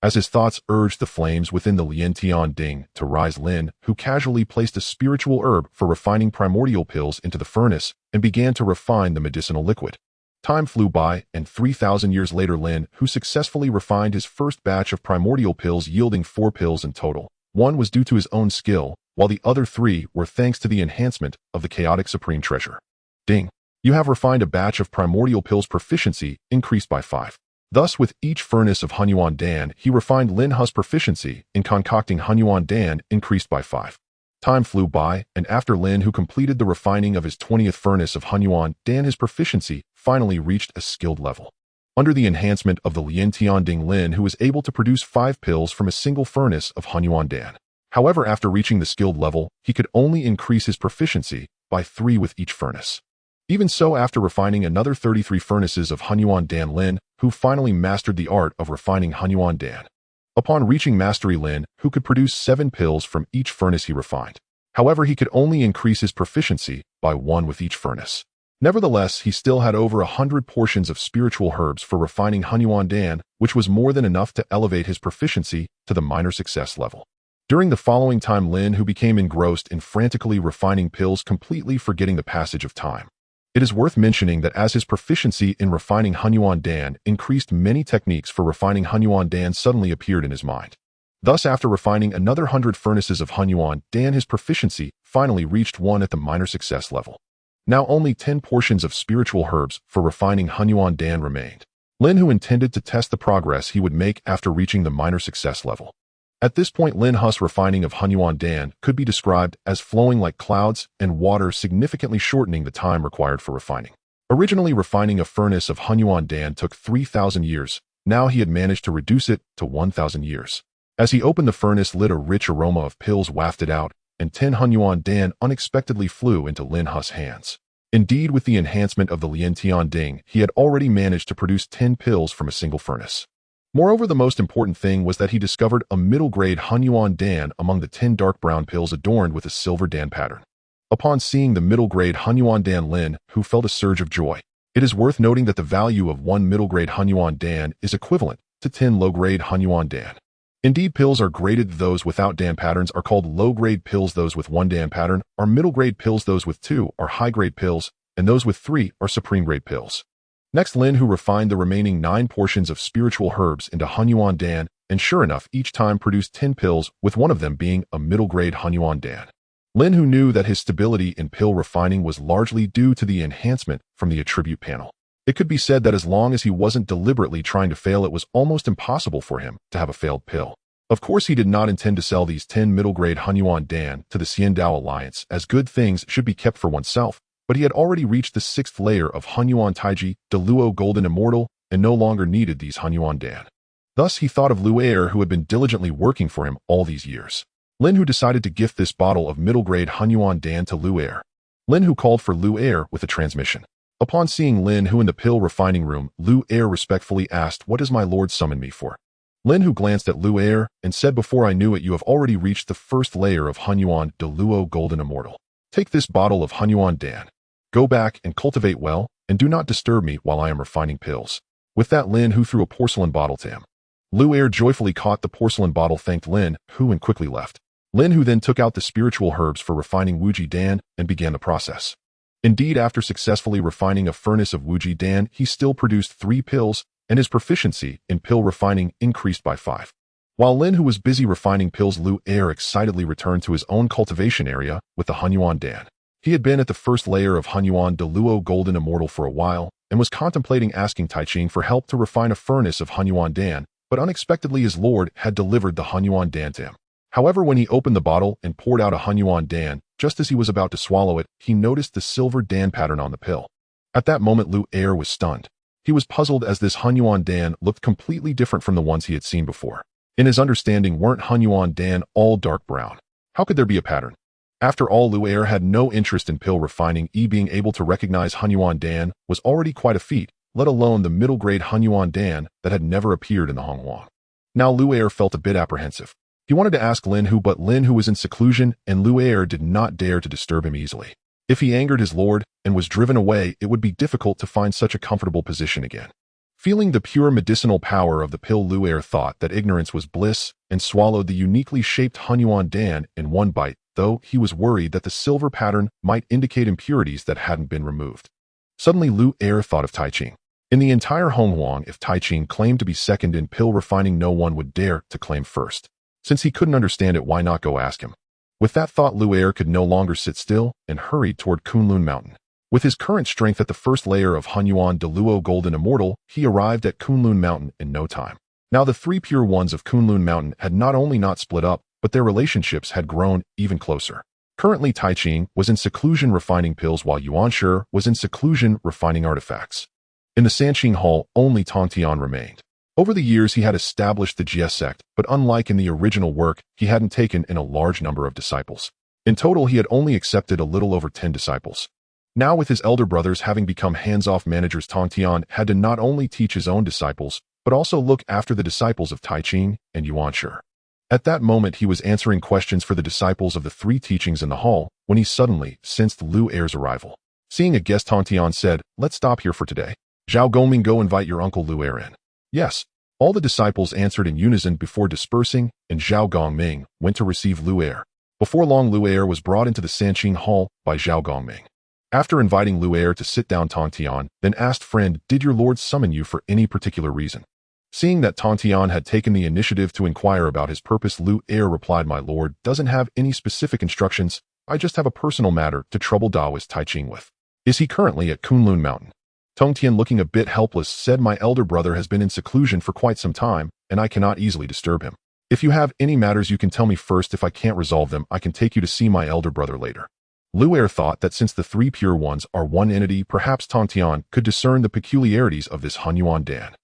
As his thoughts urged the flames within the Lin Tian Ding to rise, Lin Hu casually placed a spiritual herb for refining primordial pills into the furnace and began to refine the medicinal liquid. Time flew by, and 3,000 years later, Lin Hu successfully refined his first batch of primordial pills, yielding 4 pills in total. 1 was due to his own skill, while the other 3 were thanks to the enhancement of the chaotic supreme treasure. Ding! You have refined a batch of primordial pills, proficiency increased by 5. Thus, with each furnace of Hunyuan Dan, he refined Lin Hu's proficiency in concocting Hunyuan Dan increased by 5. Time flew by, and after Lin Hu completed the refining of his 20th furnace of Hunyuan Dan, his proficiency finally reached a skilled level. Under the enhancement of the Lin Tian Ding, Lin Hu was able to produce 5 pills from a single furnace of Hunyuan Dan. However, after reaching the skilled level, he could only increase his proficiency by 3 with each furnace. Even so, after refining another 33 furnaces of Hunyuan Dan, Lin Hu finally mastered the art of refining Hunyuan Dan. Upon reaching mastery, Lin Hu could produce 7 pills from each furnace he refined. However, he could only increase his proficiency by 1 with each furnace. Nevertheless, he still had over 100 portions of spiritual herbs for refining Hunyuan Dan, which was more than enough to elevate his proficiency to the minor success level. During the following time, Lin Hu became engrossed in frantically refining pills, completely forgetting the passage of time. It is worth mentioning that as his proficiency in refining Hunyuan Dan increased, many techniques for refining Hunyuan Dan suddenly appeared in his mind. Thus, after refining another 100 furnaces of Hunyuan Dan, his proficiency finally reached 1 at the minor success level. Now only 10 portions of spiritual herbs for refining Hunyuan Dan remained. Lin Hu intended to test the progress he would make after reaching the minor success level. At this point, Lin Hu's refining of Hunyuan Dan could be described as flowing like clouds and water, significantly shortening the time required for refining. Originally, refining a furnace of Hunyuan Dan took 3,000 years. Now he had managed to reduce it to 1,000 years. As he opened the furnace lid, a rich aroma of pills wafted out, and 10 Hunyuan Dan unexpectedly flew into Lin Hu's hands. Indeed, with the enhancement of the Lin Tian Ding, he had already managed to produce 10 pills from a single furnace. Moreover, the most important thing was that he discovered a middle-grade Hunyuan Dan among the 10 dark brown pills adorned with a silver Dan pattern. Upon seeing the middle-grade Hunyuan Dan.Lin Hu felt a surge of joy. It is worth noting that the value of 1 middle-grade Hunyuan Dan is equivalent to 10 low-grade Hunyuan Dan. Indeed, pills are graded. Those without Dan patterns are called low-grade pills. Those with 1 Dan pattern are middle-grade pills. Those with 2 are high-grade pills, and those with 3 are supreme-grade pills. Next, Lin Hu refined the remaining 9 portions of spiritual herbs into Hunyuan Dan, and sure enough, each time produced 10 pills, with one of them being a middle-grade Hunyuan Dan. Lin Hu knew that his stability in pill refining was largely due to the enhancement from the attribute panel. It could be said that as long as he wasn't deliberately trying to fail, it was almost impossible for him to have a failed pill. Of course, he did not intend to sell these 10 middle-grade Hunyuan Dan to the Xian Dao Alliance, as good things should be kept for oneself, but he had already reached the 6th layer of Hunyuan Taiji, de Luo Golden Immortal, and no longer needed these Hunyuan Dan. Thus, he thought of Lu'er, who had been diligently working for him all these years. Lin Hu decided to gift this bottle of middle-grade Hunyuan Dan to Lu'er. Lin Hu called for Lu'er with a transmission. Upon seeing Lin Hu in the pill refining room, Lu'er respectfully asked, "What does my lord summon me for?" Lin Hu glanced at Lu'er and said, "Before I knew it, you have already reached the 1st layer of Hunyuan de Luo Golden Immortal. Take this bottle of Hunyuan Dan. Go back and cultivate well, and do not disturb me while I am refining pills." With that, Lin Hu threw a porcelain bottle to him. Lu'er joyfully caught the porcelain bottle, thanked Lin Hu, and quickly left. Lin Hu then took out the spiritual herbs for refining Wuji Dan and began the process. Indeed, after successfully refining a furnace of Wuji Dan, he still produced 3 pills, and his proficiency in pill refining increased by 5. While Lin Hu was busy refining pills, Lu'er excitedly returned to his own cultivation area with the Hunyuan Dan. He had been at the 1st layer of Hunyuan de Luo Golden Immortal for a while, and was contemplating asking Taiching for help to refine a furnace of Hunyuan Dan, but unexpectedly his lord had delivered the Hunyuan Dan to him. However, when he opened the bottle and poured out a Hunyuan Dan, just as he was about to swallow it, he noticed the silver Dan pattern on the pill. At that moment, Lu'er was stunned. He was puzzled as this Hunyuan Dan looked completely different from the ones he had seen before. In his understanding, weren't Hunyuan Dan all dark brown? How could there be a pattern? After all, Lu'er had no interest in pill refining. Being able to recognize Hunyuan Dan was already quite a feat, let alone the middle-grade Hunyuan Dan that had never appeared in the Honghuang. Now Lu'er felt a bit apprehensive. He wanted to ask Lin Hu, but Lin Hu was in seclusion, and Lu'er did not dare to disturb him easily. If he angered his lord and was driven away, it would be difficult to find such a comfortable position again. Feeling the pure medicinal power of the pill, Lu'er thought that ignorance was bliss and swallowed the uniquely shaped Hunyuan Dan in one bite, though he was worried that the silver pattern might indicate impurities that hadn't been removed. Suddenly, Lu'er thought of Taiching. In the entire Honghuang, if Taiching claimed to be second in pill refining, no one would dare to claim first. Since he couldn't understand it, why not go ask him? With that thought, Lu'er could no longer sit still and hurried toward Kunlun Mountain. With his current strength at the 1st layer of Hunyuan de Luo Golden Immortal, he arrived at Kunlun Mountain in no time. Now the 3 pure ones of Kunlun Mountain had not only not split up, but their relationships had grown even closer. Currently, Taiching was in seclusion refining pills, while Yuanshi was in seclusion refining artifacts. In the Sanqing Hall, only Tongtian remained. Over the years, he had established the Jie sect, but unlike in the original work, he hadn't taken in a large number of disciples. In total, he had only accepted a little over 10 disciples. Now, with his elder brothers having become hands-off managers, Tongtian had to not only teach his own disciples, but also look after the disciples of Taiching and Yuanshi. At that moment, he was answering questions for the disciples of the 3 teachings in the hall, when he suddenly sensed Lu'er's arrival. Seeing a guest, Tongtian said, "Let's stop here for today. Zhao Gongming, go invite your uncle Lu'er in." "Yes." All the disciples answered in unison before dispersing, and Zhao Gongming went to receive Lu'er. Before long, Lu'er was brought into the Sanqing Hall by Zhao Gongming. After inviting Lu'er to sit down, Tongtian then asked, "Friend, did your lord summon you for any particular reason?" Seeing that Tongtian had taken the initiative to inquire about his purpose, Lu'er replied, "My lord doesn't have any specific instructions. I just have a personal matter to trouble Daoist Taiching with." "Is he currently at Kunlun Mountain?" Tongtian, looking a bit helpless, said, "My elder brother has been in seclusion for quite some time, and I cannot easily disturb him. If you have any matters, you can tell me first. If I can't resolve them, I can take you to see my elder brother later." Lu'er thought that since the 3 pure ones are one entity, perhaps Tongtian could discern the peculiarities of this Hunyuan Dan.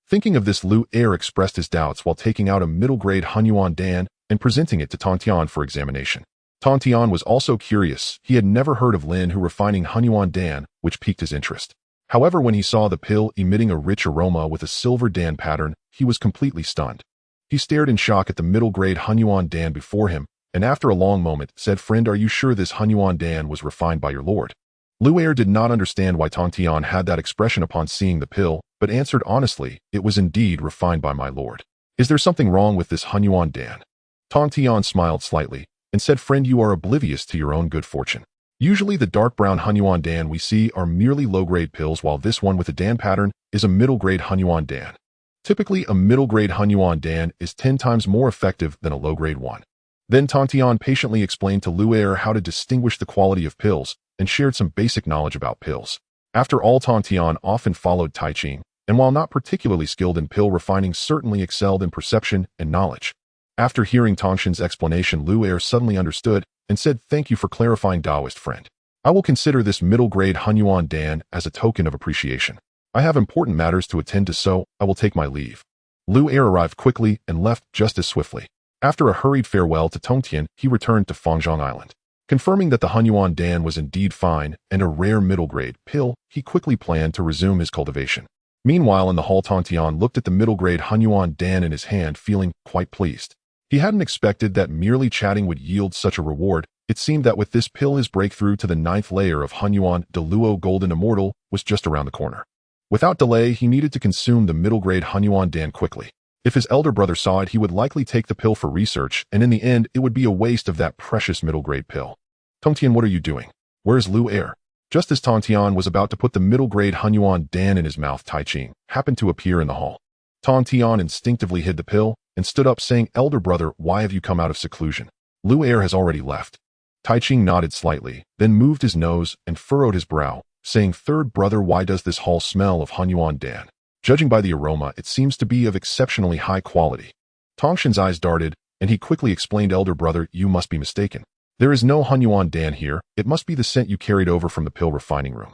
Thinking of this, Lu'er expressed his doubts while taking out a middle-grade Hunyuan Dan and presenting it to Tongtian for examination. Tongtian was also curious. He had never heard of Lin Hu refining Hunyuan Dan, which piqued his interest. However, when he saw the pill emitting a rich aroma with a silver Dan pattern, he was completely stunned. He stared in shock at the middle-grade Hunyuan Dan before him, and after a long moment, said, "Friend, are you sure this Hunyuan Dan was refined by your lord?" Lu'er did not understand why Tong Tian had that expression upon seeing the pill, but answered honestly, "It was indeed refined by my lord." "Is there something wrong with this Hunyuan Dan?" Tong Tian smiled slightly, and said, "Friend, you are oblivious to your own good fortune. Usually the dark brown Hunyuan Dan we see are merely low-grade pills, while this one with a Dan pattern is a middle-grade Hunyuan Dan. Typically, a middle-grade Hunyuan Dan is 10 times more effective than a low-grade one." Then Tong Tian patiently explained to Lu'er how to distinguish the quality of pills and shared some basic knowledge about pills. After all, Tong Tian often followed Tai Ching, and while not particularly skilled in pill refining, certainly excelled in perception and knowledge. After hearing Tongshan's explanation, Lu'er suddenly understood and said, "Thank you for clarifying, Taoist friend. I will consider this middle-grade Hunyuan Dan as a token of appreciation. I have important matters to attend to, so I will take my leave." Lu'er arrived quickly and left just as swiftly. After a hurried farewell to Tongtian, he returned to Fangzhong Island. Confirming that the Hunyuan Dan was indeed fine and a rare middle-grade pill, he quickly planned to resume his cultivation. Meanwhile, in the hall, Tongtian looked at the middle-grade Hunyuan Dan in his hand, feeling quite pleased. He hadn't expected that merely chatting would yield such a reward. It seemed that with this pill, his breakthrough to the 9th layer of Hunyuan Deluo Golden Immortal was just around the corner. Without delay, he needed to consume the middle-grade Hunyuan Dan quickly. If his elder brother saw it, he would likely take the pill for research, and in the end, it would be a waste of that precious middle-grade pill. "Tongtian, what are you doing? Where's Lu'er?" Just as Tongtian was about to put the middle-grade Hunyuan Dan in his mouth, Tai Ching happened to appear in the hall. Tongtian instinctively hid the pill and stood up, saying, "Elder brother, why have you come out of seclusion? Lu'er has already left." Tai Ching nodded slightly, then moved his nose and furrowed his brow, saying, "Third brother, why does this hall smell of Hunyuan Dan? Judging by the aroma, it seems to be of exceptionally high quality." Tongshan's eyes darted, and he quickly explained, "Elder brother, you must be mistaken. There is no Hunyuan Dan here. It must be the scent you carried over from the pill refining room."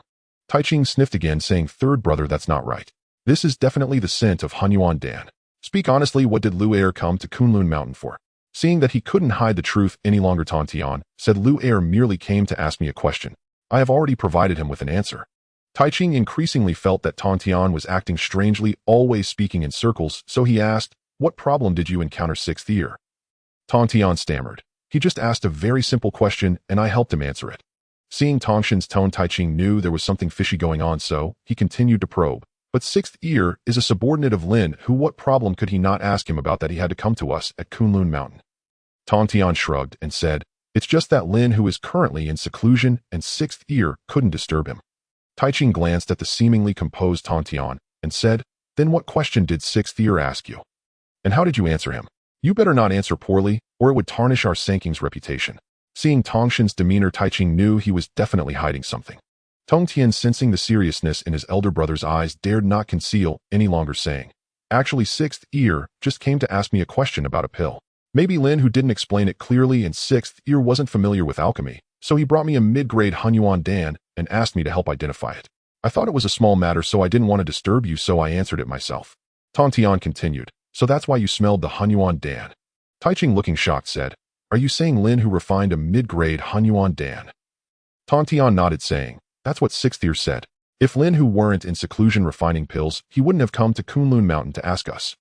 Tai Ching sniffed again, saying, "Third brother, that's not right. This is definitely the scent of Hunyuan Dan. Speak honestly, what did Lu'er come to Kunlun Mountain for?" Seeing that he couldn't hide the truth any longer, Tongtian said, "Lu'er merely came to ask me a question. I have already provided him with an answer." Tai Ching increasingly felt that Tongtian was acting strangely, always speaking in circles, so he asked, "What problem did you encounter 6th year?" Tongtian stammered. "He just asked a very simple question, and I helped him answer it." Seeing Tongshan's tone, Tai Ching knew there was something fishy going on, so he continued to probe. "But 6th year is a subordinate of Lin Hu. What problem could he not ask him about that he had to come to us at Kunlun Mountain?" Tongtian shrugged and said, "It's just that Lin Hu is currently in seclusion and 6th year couldn't disturb him." Tai Ching glanced at the seemingly composed Tongtian and said, "Then what question did 6th year ask you? And how did you answer him? You better not answer poorly, or it would tarnish our Sanking's reputation." Seeing Tongshan's demeanor, Tai Ching knew he was definitely hiding something. Tongtian, sensing the seriousness in his elder brother's eyes, dared not conceal any longer, saying, "Actually, 6th year just came to ask me a question about a pill. Maybe Lin Hu didn't explain it clearly, and 6th year wasn't familiar with alchemy, so he brought me a mid-grade Hunyuan Dan and asked me to help identify it. I thought it was a small matter, so I didn't want to disturb you, so I answered it myself." Tongtian continued, "So that's why you smelled the Hunyuan Dan?" Tai Ching, looking shocked, said, "Are you saying Lin Hu refined a mid-grade Hunyuan Dan?" Tongtian nodded, saying, "That's what 6th year said. If Lin Hu weren't in seclusion refining pills, he wouldn't have come to Kunlun Mountain to ask us.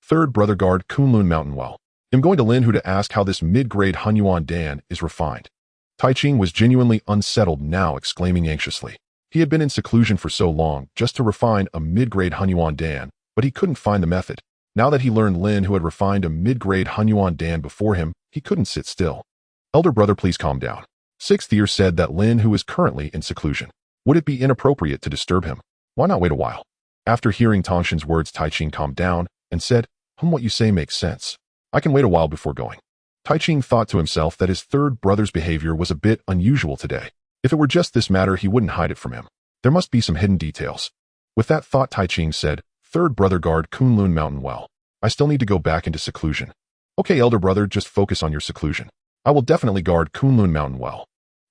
Third brother, guard Kunlun Mountain well. I'm going to Lin Hu to ask how this mid-grade Hunyuan Dan is refined." Tai Ching was genuinely unsettled now, exclaiming anxiously. He had been in seclusion for so long just to refine a mid-grade Hunyuan Dan, but he couldn't find the method. Now that he learned Lin Hu had refined a mid-grade Hunyuan Dan before him, he couldn't sit still. "Elder brother, please calm down. 6th year said that Lin Hu is currently in seclusion. Would it be inappropriate to disturb him? Why not wait a while?" After hearing Tongshan's words, Tai Ching calmed down and said, What you say makes sense. I can wait a while before going." Tai Ching thought to himself that his third brother's behavior was a bit unusual today. If it were just this matter, he wouldn't hide it from him. There must be some hidden details. With that thought, Tai Ching said, "Third brother, guard Kunlun Mountain well. I still need to go back into seclusion." "Okay, elder brother, just focus on your seclusion. I will definitely guard Kunlun Mountain well."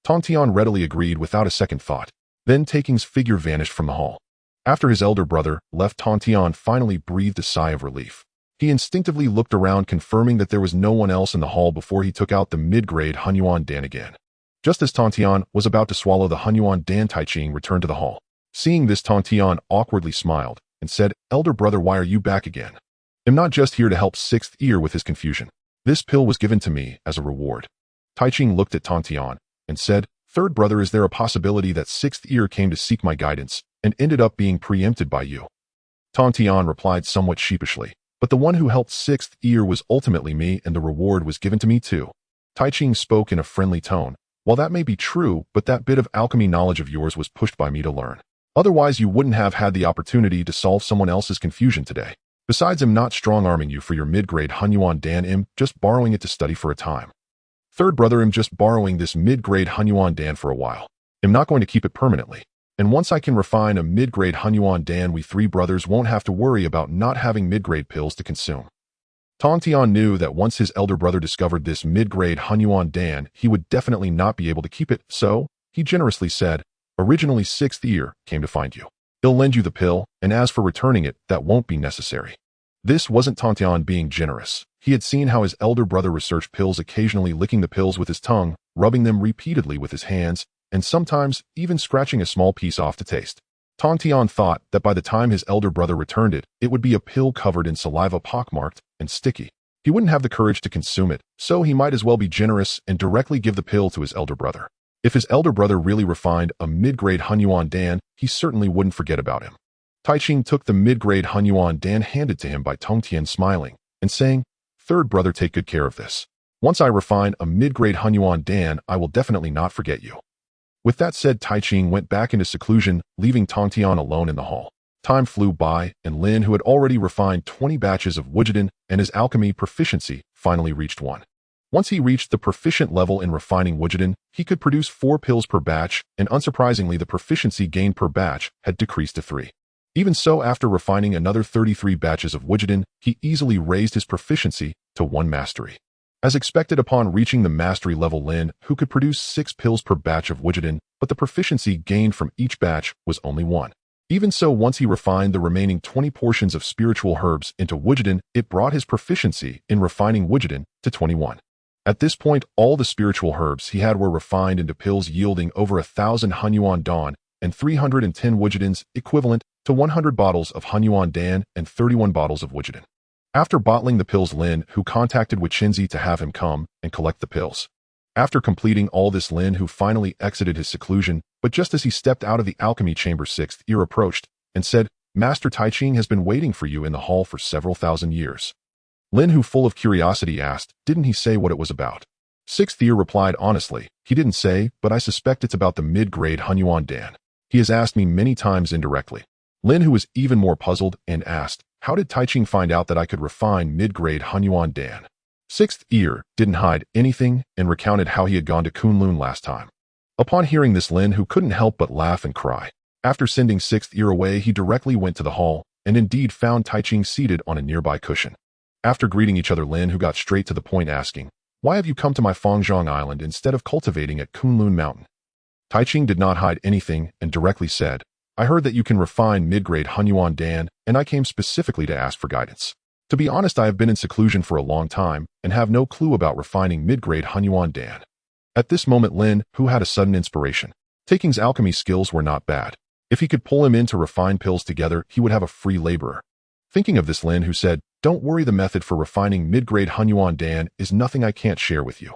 Tongtian readily agreed without a second thought. Then Taking's figure vanished from the hall. After his elder brother left, Tongtian finally breathed a sigh of relief. He instinctively looked around, confirming that there was no one else in the hall before he took out the mid-grade Hunyuan Dan again. Just as Tongtian was about to swallow the Hunyuan Dan, Tai Ching returned to the hall. Seeing this, Tongtian awkwardly smiled and said, "Elder brother, why are you back again?" I'm not just here to help sixth ear with his confusion. This pill was given to me as a reward. Taiching looked at Tontian and said, Third brother, is there a possibility that sixth ear came to seek my guidance and ended up being preempted by you? Tontian replied somewhat sheepishly, but the one who helped sixth ear was ultimately me, and the reward was given to me too. Taiching spoke in a friendly tone. While that may be true, but that bit of alchemy knowledge of yours was pushed by me to learn. Otherwise, you wouldn't have had the opportunity to solve someone else's confusion today. Besides, I'm not strong-arming you for your mid-grade Hunyuan Dan. I'm just borrowing it to study for a time. Third brother, I'm just borrowing this mid-grade Hunyuan Dan for a while. I'm not going to keep it permanently. And once I can refine a mid-grade Hunyuan Dan, we three brothers won't have to worry about not having mid-grade pills to consume. Tontian knew that once his elder brother discovered this mid-grade Hunyuan Dan, he would definitely not be able to keep it, so he generously said, Originally sixth ear came to find you. He'll lend you the pill, and as for returning it, that won't be necessary. This wasn't Tontian being generous. He had seen how his elder brother researched pills, occasionally licking the pills with his tongue, rubbing them repeatedly with his hands, and sometimes even scratching a small piece off to taste. Tontian thought that by the time his elder brother returned it, it would be a pill covered in saliva, pockmarked and sticky. He wouldn't have the courage to consume it, so he might as well be generous and directly give the pill to his elder brother. If his elder brother really refined a mid-grade Hunyuan Dan, he certainly wouldn't forget about him. Taiching took the mid-grade Hunyuan Dan handed to him by Tongtian, smiling and saying, Third brother, take good care of this. Once I refine a mid-grade Hunyuan Dan, I will definitely not forget you. With that said, Taiching went back into seclusion, leaving Tongtian alone in the hall. Time flew by, and Lin, who had already refined 20 batches of Wujiden and his alchemy proficiency, finally reached one. Once he reached the proficient level in refining Wujiden, he could produce 4 pills per batch, and unsurprisingly, the proficiency gained per batch had decreased to 3. Even so, after refining another 33 batches of Wujiden, he easily raised his proficiency to 1 mastery. As expected, upon reaching the mastery level, Lin, who could produce 6 pills per batch of Wujiden, but the proficiency gained from each batch was only 1. Even so, once he refined the remaining 20 portions of spiritual herbs into Wujiden, it brought his proficiency in refining Wujiden to 21. At this point, all the spiritual herbs he had were refined into pills, yielding over 1,000 Hunyuan Dan and 310 Wujidens, equivalent to 100 bottles of Hunyuan Dan and 31 bottles of Wujiden. After bottling the pills, Lin, who contacted Wichenzi to have him come and collect the pills. After completing all this, Lin, who finally exited his seclusion, but just as he stepped out of the alchemy chamber, sixth ear approached and said, Master Taiching has been waiting for you in the hall for several thousand years. Lin, who full of curiosity, asked, Didn't he say what it was about? Sixth ear replied honestly, He didn't say, but I suspect it's about the mid-grade Hunyuan Dan. He has asked me many times indirectly. Lin, who was even more puzzled, and asked, How did Taiching find out that I could refine mid-grade Hunyuan Dan? Sixth ear didn't hide anything and recounted how he had gone to Kunlun last time. Upon hearing this, Lin, who couldn't help but laugh and cry. After sending sixth ear away, he directly went to the hall and indeed found Taiching seated on a nearby cushion. After greeting each other, Lin, who got straight to the point, asking, Why have you come to my Fangzhong Island instead of cultivating at Kunlun Mountain? Taiching did not hide anything and directly said, I heard that you can refine mid-grade Hunyuan Dan, and I came specifically to ask for guidance. To be honest, I have been in seclusion for a long time and have no clue about refining mid-grade Hunyuan Dan. At this moment, Lin, who had a sudden inspiration. Taiking's alchemy skills were not bad. If he could pull him in to refine pills together, he would have a free laborer. Thinking of this, Lin, who said, Don't worry, the method for refining mid-grade Hunyuan Dan is nothing I can't share with you.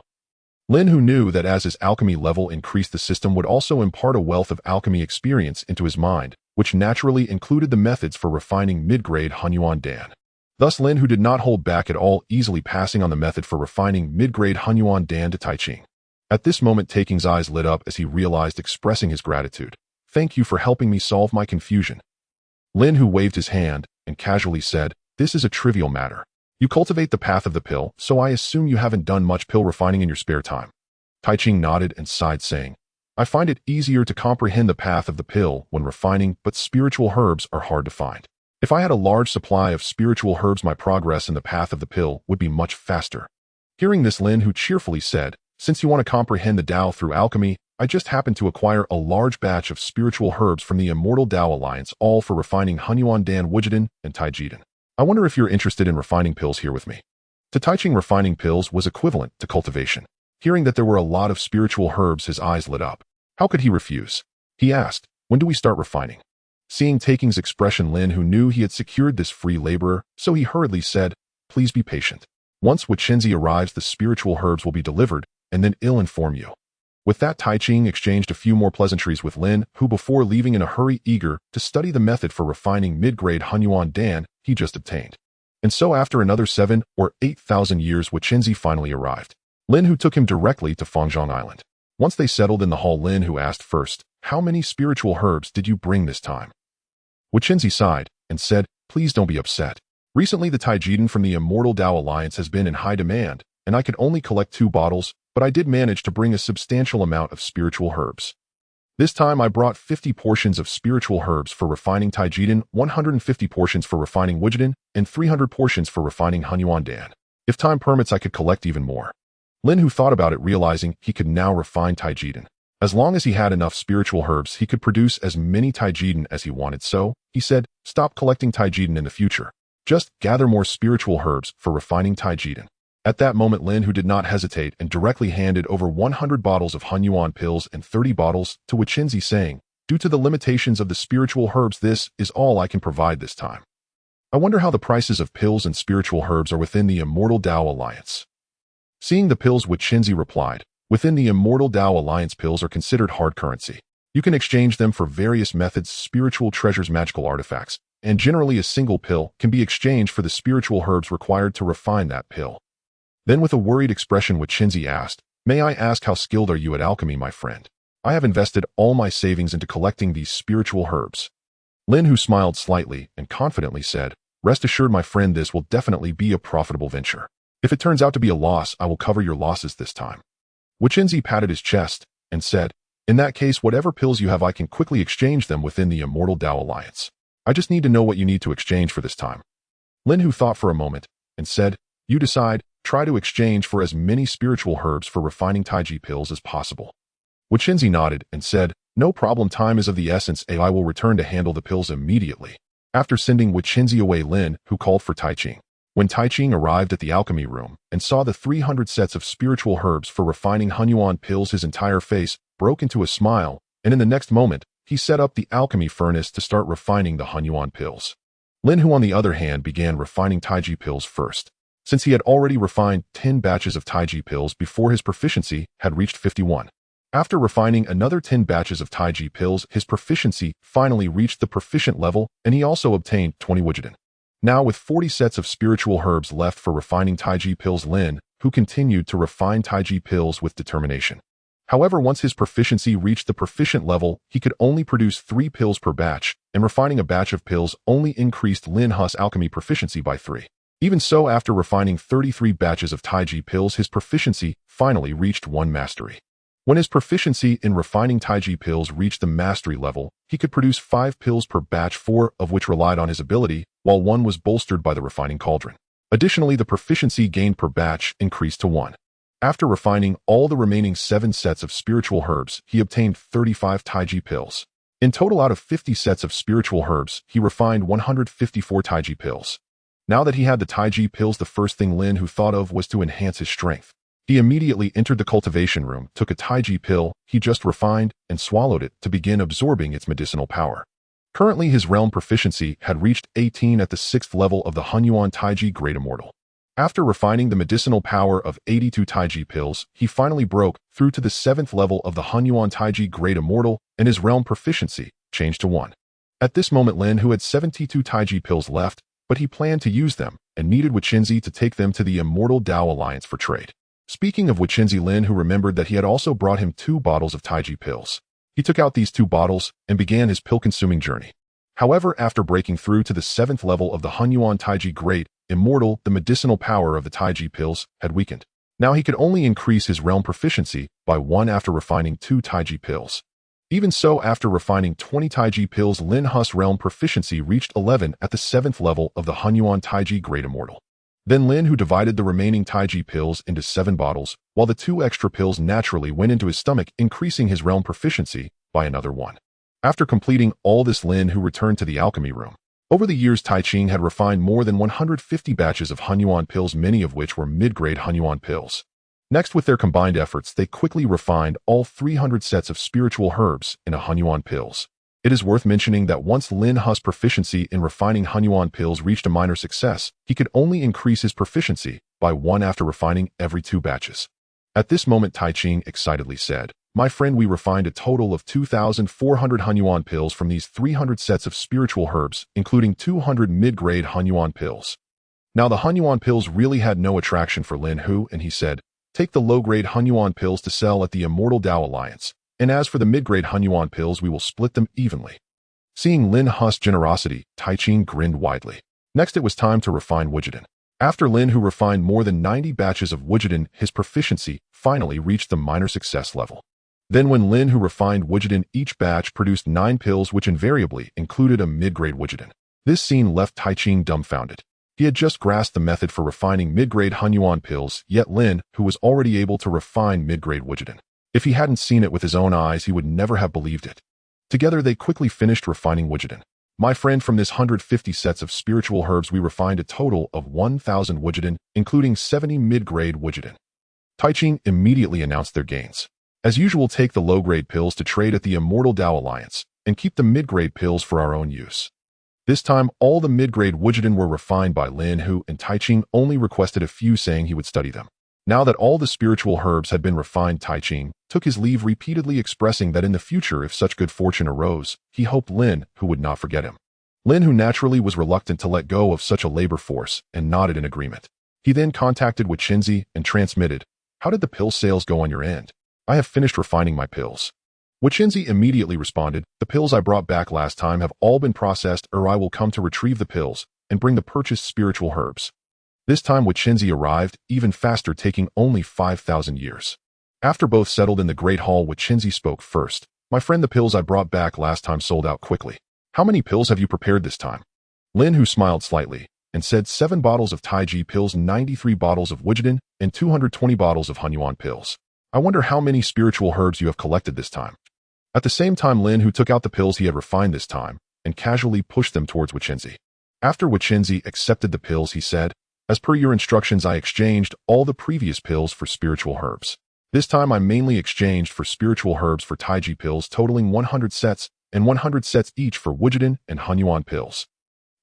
Lin, who knew that as his alchemy level increased, the system would also impart a wealth of alchemy experience into his mind, which naturally included the methods for refining mid-grade Hunyuan Dan. Thus, Lin, who did not hold back at all, easily passing on the method for refining mid-grade Hunyuan Dan to Taiching. At this moment, Taiking's eyes lit up as he realized, expressing his gratitude. Thank you for helping me solve my confusion. Lin, who waved his hand and casually said, This is a trivial matter. You cultivate the path of the pill, so I assume you haven't done much pill refining in your spare time. Taiching nodded and sighed, saying, I find it easier to comprehend the path of the pill when refining, but spiritual herbs are hard to find. If I had a large supply of spiritual herbs, my progress in the path of the pill would be much faster. Hearing this, Lin, who cheerfully said, Since you want to comprehend the Dao through alchemy, I just happened to acquire a large batch of spiritual herbs from the Immortal Dao Alliance, all for refining Hunyuan Dan Wujiden and Taijiden. I wonder if you're interested in refining pills here with me. To Taiching, refining pills was equivalent to cultivation. Hearing that there were a lot of spiritual herbs, his eyes lit up. How could he refuse? He asked, When do we start refining? Seeing Taking's expression, Lin Hu knew he had secured this free laborer, so he hurriedly said, "Please be patient. Once Wichenzi arrives, the spiritual herbs will be delivered, and then I'll inform you." With that, Tai Ching exchanged a few more pleasantries with Lin Hu before leaving in a hurry, eager to study the method for refining mid-grade Hunyuan Dan he just obtained. And so after another 7 or 8,000 years, Wichenzi finally arrived. Lin Hu took him directly to Fangzhong Island. Once they settled in the hall, Lin Hu asked first, "How many spiritual herbs did you bring this time?" Wichenzi sighed and said, "Please don't be upset. Recently the Taijiden from the Immortal Dao Alliance has been in high demand, and I could only collect 2 bottles, but I did manage to bring a substantial amount of spiritual herbs. This time I brought 50 portions of spiritual herbs for refining Taijiden, 150 portions for refining Wujiden, and 300 portions for refining Hunyuan Dan. If time permits, I could collect even more." Lin Hu thought about it, realizing he could now refine Taijiden. As long as he had enough spiritual herbs, he could produce as many Taijiden as he wanted, so he said, "Stop collecting Taijiden in the future. Just gather more spiritual herbs for refining Taijiden." At that moment, Lin Hu did not hesitate and directly handed over 100 bottles of Hunyuan pills and 30 bottles to Wichenzi, saying, "Due to the limitations of the spiritual herbs, this is all I can provide this time. I wonder how the prices of pills and spiritual herbs are within the Immortal Dao Alliance." Seeing the pills, Wichenzi replied, "Within the Immortal Dao Alliance, pills are considered hard currency. You can exchange them for various methods, spiritual treasures, magical artifacts, and generally a single pill can be exchanged for the spiritual herbs required to refine that pill." Then with a worried expression, Wichenzi asked, "May I ask how skilled are you at alchemy, my friend? I have invested all my savings into collecting these spiritual herbs." Lin Hu smiled slightly and confidently said, "Rest assured, my friend, this will definitely be a profitable venture. If it turns out to be a loss, I will cover your losses this time." Wichenzi patted his chest and said, "In that case, whatever pills you have, I can quickly exchange them within the Immortal Dao Alliance. I just need to know what you need to exchange for this time." Lin Hu thought for a moment and said, "You decide. Try to exchange for as many spiritual herbs for refining Taiji pills as possible." Wichenzi nodded and said, "No problem, time is of the essence. I will return to handle the pills immediately." After sending Wichenzi away, Lin Hu called for Tai Ching. When Tai Ching arrived at the alchemy room and saw the 300 sets of spiritual herbs for refining Hunyuan pills, his entire face broke into a smile, and in the next moment, he set up the alchemy furnace to start refining the Hunyuan pills. Lin Hu, on the other hand, began refining Taiji pills first. Since he had already refined 10 batches of Taiji pills before, his proficiency had reached 51. After refining another 10 batches of Taiji pills, his proficiency finally reached the proficient level, and he also obtained 20 Wujiden. Now, with 40 sets of spiritual herbs left for refining Taiji pills, Lin Hu continued to refine Taiji pills with determination. However, once his proficiency reached the proficient level, he could only produce 3 pills per batch, and refining a batch of pills only increased Lin Hu's alchemy proficiency by 3. Even so, after refining 33 batches of Taiji pills, his proficiency finally reached 1 mastery. When his proficiency in refining Taiji pills reached the mastery level, he could produce 5 pills per batch, 4 of which relied on his ability, while 1 was bolstered by the refining cauldron. Additionally, the proficiency gained per batch increased to 1. After refining all the remaining 7 sets of spiritual herbs, he obtained 35 Taiji pills. In total, out of 50 sets of spiritual herbs, he refined 154 Taiji pills. Now that he had the Taiji pills, the first thing Lin Hu thought of was to enhance his strength. He immediately entered the cultivation room, took a Taiji pill he just refined, and swallowed it to begin absorbing its medicinal power. Currently, his realm proficiency had reached 18 at the 6th level of the Hunyuan Taiji Great Immortal. After refining the medicinal power of 82 Taiji pills, he finally broke through to the 7th level of the Hunyuan Taiji Great Immortal, and his realm proficiency changed to 1. At this moment, Lin Hu had 72 Taiji pills left, but he planned to use them and needed Wichenzi to take them to the Immortal Dao Alliance for trade. Speaking of Wichenzi, Lin Hu remembered that he had also brought him 2 bottles of Taiji pills. He took out these 2 bottles and began his pill-consuming journey. However, after breaking through to the 7th level of the Hunyuan Taiji Great Immortal, the medicinal power of the Taiji pills had weakened. Now he could only increase his realm proficiency by 1 after refining 2 Taiji pills. Even so, after refining 20 Taiji pills, Lin Hu's realm proficiency reached 11 at the 7th level of the Hunyuan Taiji Great Immortal. Then Lin Hu divided the remaining Taiji pills into 7 bottles, while the 2 extra pills naturally went into his stomach, increasing his realm proficiency by another 1. After completing all this, Lin Hu returned to the alchemy room. Over the years, Tai Ching had refined more than 150 batches of Hunyuan pills, many of which were mid-grade Hunyuan pills. Next, with their combined efforts, they quickly refined all 300 sets of spiritual herbs into Hunyuan pills. It is worth mentioning that once Lin Hu's proficiency in refining Hunyuan pills reached a minor success, he could only increase his proficiency by 1 after refining every 2 batches. At this moment, Tai Ching excitedly said, "My friend, we refined a total of 2,400 Hunyuan pills from these 300 sets of spiritual herbs, including 200 mid-grade Hunyuan pills." Now the Hunyuan pills really had no attraction for Lin Hu, and he said, "Take the low-grade Hunyuan pills to sell at the Immortal Dao Alliance, and as for the mid-grade Hunyuan pills, we will split them evenly." Seeing Lin Hu's generosity, Tai Ching grinned widely. Next it was time to refine Wujiden. After Lin Hu refined more than 90 batches of Wujiden, his proficiency finally reached the minor success level. Then when Lin Hu refined Wujiden, each batch produced 9 pills, which invariably included a mid-grade Wujiden. This scene left Tai Ching dumbfounded. He had just grasped the method for refining mid-grade Hunyuan pills, yet Lin Hu was already able to refine mid-grade Wujiden. If he hadn't seen it with his own eyes, he would never have believed it. Together, they quickly finished refining Wujiden. "My friend, from this 150 sets of spiritual herbs, we refined a total of 1,000 Wujiden, including 70 mid-grade Wujiden." Tai Ching immediately announced their gains. "As usual, take the low-grade pills to trade at the Immortal Dao Alliance, and keep the mid-grade pills for our own use." This time, all the mid-grade Wujiden were refined by Lin Hu, and Tai Ching only requested a few, saying he would study them. Now that all the spiritual herbs had been refined, Tai Ching took his leave, repeatedly expressing that in the future, if such good fortune arose, he hoped Lin Hu would not forget him. Lin Hu naturally was reluctant to let go of such a labor force and nodded in agreement. He then contacted Wichinzi and transmitted, "How did the pill sales go on your end? I have finished refining my pills." Wichinzi immediately responded, "The pills I brought back last time have all been processed, or I will come to retrieve the pills and bring the purchased spiritual herbs." This time Wichinzi arrived, even faster, taking only 5,000 years. After both settled in the Great Hall, Wichinzi spoke first. "My friend, the pills I brought back last time sold out quickly. How many pills have you prepared this time?" Lin Hu smiled slightly and said, 7 bottles of Taiji pills, 93 bottles of Wujiden, and 220 bottles of Hunyuan pills. I wonder how many spiritual herbs you have collected this time." At the same time, Lin Hu took out the pills he had refined this time and casually pushed them towards Wichinzi. After Wichinzi accepted the pills, he said, "As per your instructions, I exchanged all the previous pills for spiritual herbs. This time I mainly exchanged for spiritual herbs for Taiji pills, totaling 100 sets, and 100 sets each for Wujiden and Hunyuan pills."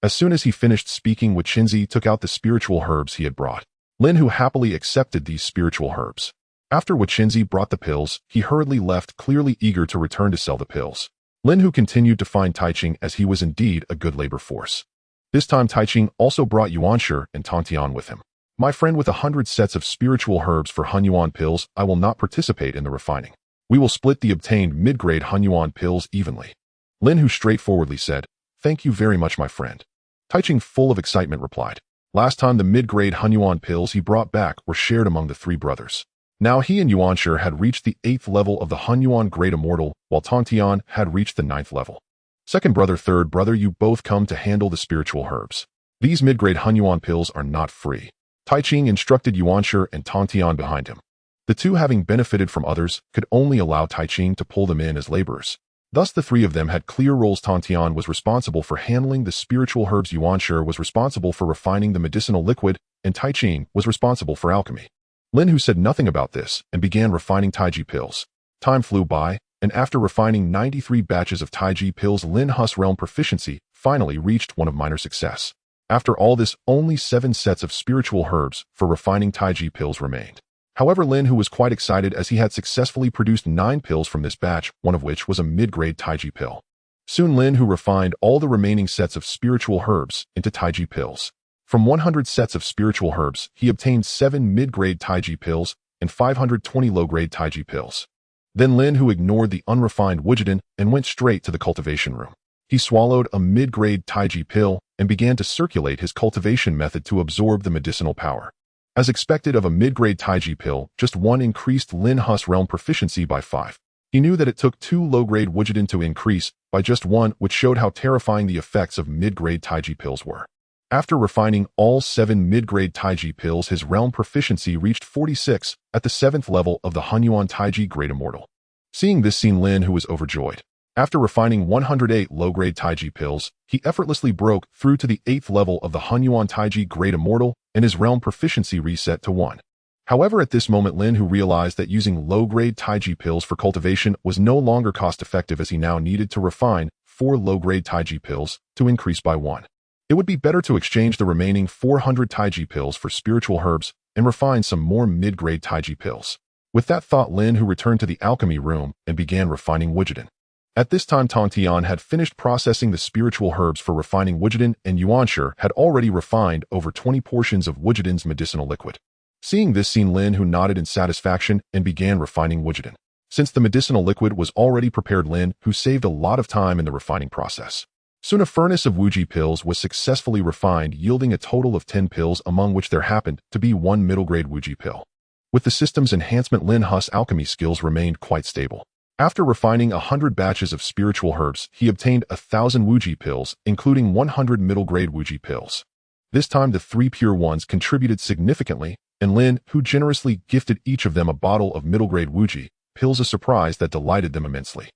As soon as he finished speaking, Wichinzi took out the spiritual herbs he had brought. Lin Hu happily accepted these spiritual herbs. After Wichinzi brought the pills, he hurriedly left, clearly eager to return to sell the pills. Lin Hu continued to find Tai Ching, as he was indeed a good labor force. This time Tai Ching also brought Yuanshi and Tantian with him. "My friend, with 100 sets of spiritual herbs for Hunyuan pills, I will not participate in the refining. We will split the obtained mid-grade Hunyuan pills evenly." Lin Hu straightforwardly said, "Thank you very much, my friend." Tai Ching, full of excitement, replied, "Last time the mid-grade Hunyuan pills he brought back were shared among the 3 brothers. Now he and Yuanshi had reached the 8th level of the Hunyuan Great Immortal, while Tantian had reached the 9th level. Second brother, third brother, you both come to handle the spiritual herbs. These mid-grade Hunyuan pills are not free." Tai Ching instructed Yuanshi and Tantian behind him. The two, having benefited from others, could only allow Tai Ching to pull them in as laborers. Thus the 3 of them had clear roles. Tantian was responsible for handling the spiritual herbs, Yuanshi was responsible for refining the medicinal liquid, and Tai Ching was responsible for alchemy. Lin Hu said nothing about this and began refining Taiji pills. Time flew by, and after refining 93 batches of Taiji pills, Lin Hu's realm proficiency finally reached one of minor success. After all this, only 7 sets of spiritual herbs for refining Taiji pills remained. However, Lin Hu was quite excited, as he had successfully produced 9 pills from this batch, one of which was a mid-grade Taiji pill. Soon Lin Hu refined all the remaining sets of spiritual herbs into Taiji pills. From 100 sets of spiritual herbs, he obtained 7 mid-grade Taiji pills and 520 low-grade Taiji pills. Then Lin Hu ignored the unrefined Wujiden and went straight to the cultivation room. He swallowed a mid-grade Taiji pill and began to circulate his cultivation method to absorb the medicinal power. As expected of a mid-grade Taiji pill, just one increased Lin Hu's realm proficiency by 5. He knew that it took 2 low-grade Wujiden to increase by just 1, which showed how terrifying the effects of mid-grade Taiji pills were. After refining all 7 mid-grade Taiji pills, his realm proficiency reached 46 at the 7th level of the Hunyuan Taiji Great Immortal. Seeing this scene, Lin Hu was overjoyed. After refining 108 low-grade Taiji pills, he effortlessly broke through to the 8th level of the Hunyuan Taiji Great Immortal, and his realm proficiency reset to 1. However, at this moment, Lin Hu realized that using low-grade Taiji pills for cultivation was no longer cost-effective, as he now needed to refine 4 low-grade Taiji pills to increase by 1. It would be better to exchange the remaining 400 Taiji pills for spiritual herbs and refine some more mid-grade Taiji pills. With that thought, Lin Hu returned to the alchemy room and began refining Wujidan. At this time, Tong Tian had finished processing the spiritual herbs for refining Wujidan, and Yuanshi had already refined over 20 portions of Wujidan's medicinal liquid. Seeing this scene, Lin Hu nodded in satisfaction and began refining Wujidan. Since the medicinal liquid was already prepared, Lin Hu saved a lot of time in the refining process. Soon a furnace of Wuji pills was successfully refined, yielding a total of 10 pills, among which there happened to be 1 middle-grade Wuji pill. With the system's enhancement, Lin Hu's alchemy skills remained quite stable. After refining 100 batches of spiritual herbs, he obtained 1,000 Wuji pills, including 100 middle-grade Wuji pills. This time, the 3 pure ones contributed significantly, and Lin Hu generously gifted each of them a bottle of middle-grade Wuji pills, a surprise that delighted them immensely.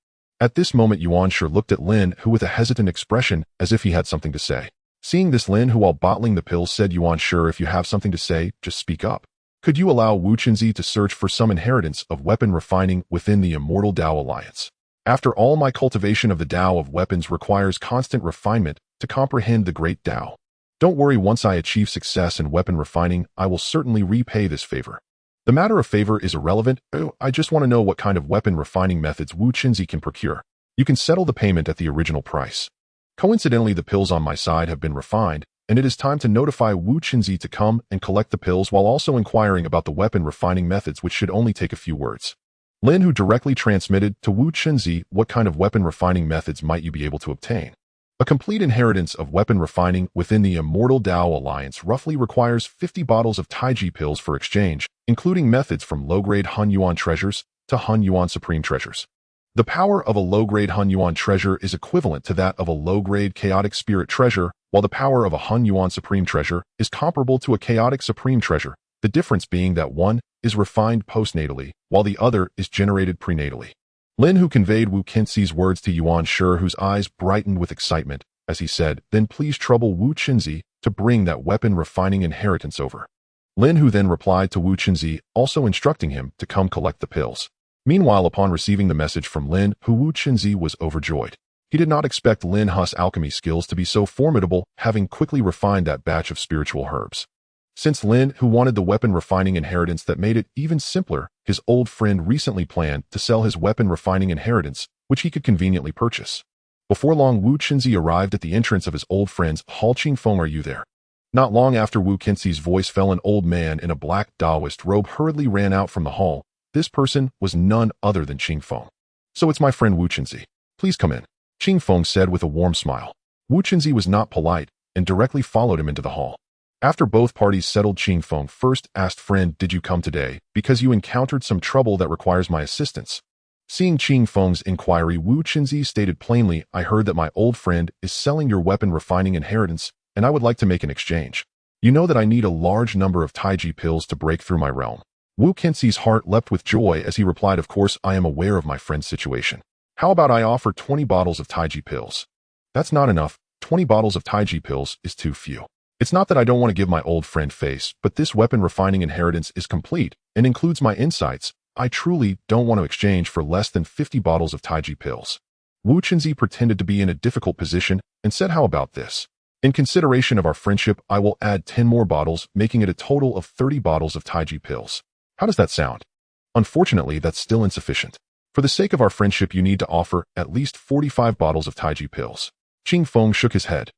At this moment, Yuanshi looked at Lin Hu with a hesitant expression, as if he had something to say. Seeing this, Lin Hu, while bottling the pills, said, "Yuanshi, if you have something to say, just speak up. Could you allow Wu Qinzi to search for some inheritance of weapon refining within the Immortal Dao Alliance? After all, my cultivation of the Dao of weapons requires constant refinement to comprehend the Great Dao. Don't worry, once I achieve success in weapon refining, I will certainly repay this favor." The matter of favor is irrelevant. I just want to know what kind of weapon refining methods Wu Qinzi can procure. You can settle the payment at the original price. Coincidentally, the pills on my side have been refined, and it is time to notify Wu Qinzi to come and collect the pills, while also inquiring about the weapon refining methods, which should only take a few words. Lin Hu directly transmitted to Wu Qinzi, "What kind of weapon refining methods might you be able to obtain?" A complete inheritance of weapon refining within the Immortal Dao Alliance roughly requires 50 bottles of Taiji pills for exchange, including methods from low-grade Han Yuan treasures to Han Yuan Supreme treasures. The power of a low-grade Han Yuan treasure is equivalent to that of a low-grade Chaotic Spirit treasure, while the power of a Han Yuan Supreme treasure is comparable to a Chaotic Supreme treasure, the difference being that one is refined postnatally, while the other is generated prenatally. Lin Hu conveyed Wu Qinzi's words to Yuanshi, whose eyes brightened with excitement, as he said, "Then please trouble Wu Qinzi to bring that weapon refining inheritance over." Lin Hu then replied to Wu Qinzi, also instructing him to come collect the pills. Meanwhile, upon receiving the message from Lin Hu, Wu Qinzi was overjoyed. He did not expect Lin Hu's alchemy skills to be so formidable, having quickly refined that batch of spiritual herbs. Since Lin Hu wanted the weapon refining inheritance that made it even simpler, his old friend recently planned to sell his weapon refining inheritance, which he could conveniently purchase. Before long, Wu Qinzi arrived at the entrance of his old friend's hall. "Qingfeng, are you there?" Not long after Wu Qinzi's voice fell, an old man in a black Daoist robe hurriedly ran out from the hall. This person was none other than Qingfeng. "So it's my friend Wu Qinzi. Please come in," Qingfeng said with a warm smile. Wu Qinzi was not polite and directly followed him into the hall. After both parties settled, Qingfeng first asked, "Friend, did you come today because you encountered some trouble that requires my assistance?" Seeing Qingfeng's inquiry, Wu Qinzi stated plainly, "I heard that my old friend is selling your weapon refining inheritance, and I would like to make an exchange. You know that I need a large number of Taiji pills to break through my realm." Wu Qinzi's heart leapt with joy as he replied, "Of course, I am aware of my friend's situation. How about I offer 20 bottles of Taiji pills?" "That's not enough. 20 bottles of Taiji pills is too few. It's not that I don't want to give my old friend face, but this weapon refining inheritance is complete and includes my insights. I truly don't want to exchange for less than 50 bottles of Taiji pills." Wu Qinzi pretended to be in a difficult position and said, "How about this? In consideration of our friendship, I will add 10 more bottles, making it a total of 30 bottles of Taiji pills. How does that sound?" "Unfortunately, that's still insufficient. For the sake of our friendship, you need to offer at least 45 bottles of Taiji pills." Qingfeng shook his head.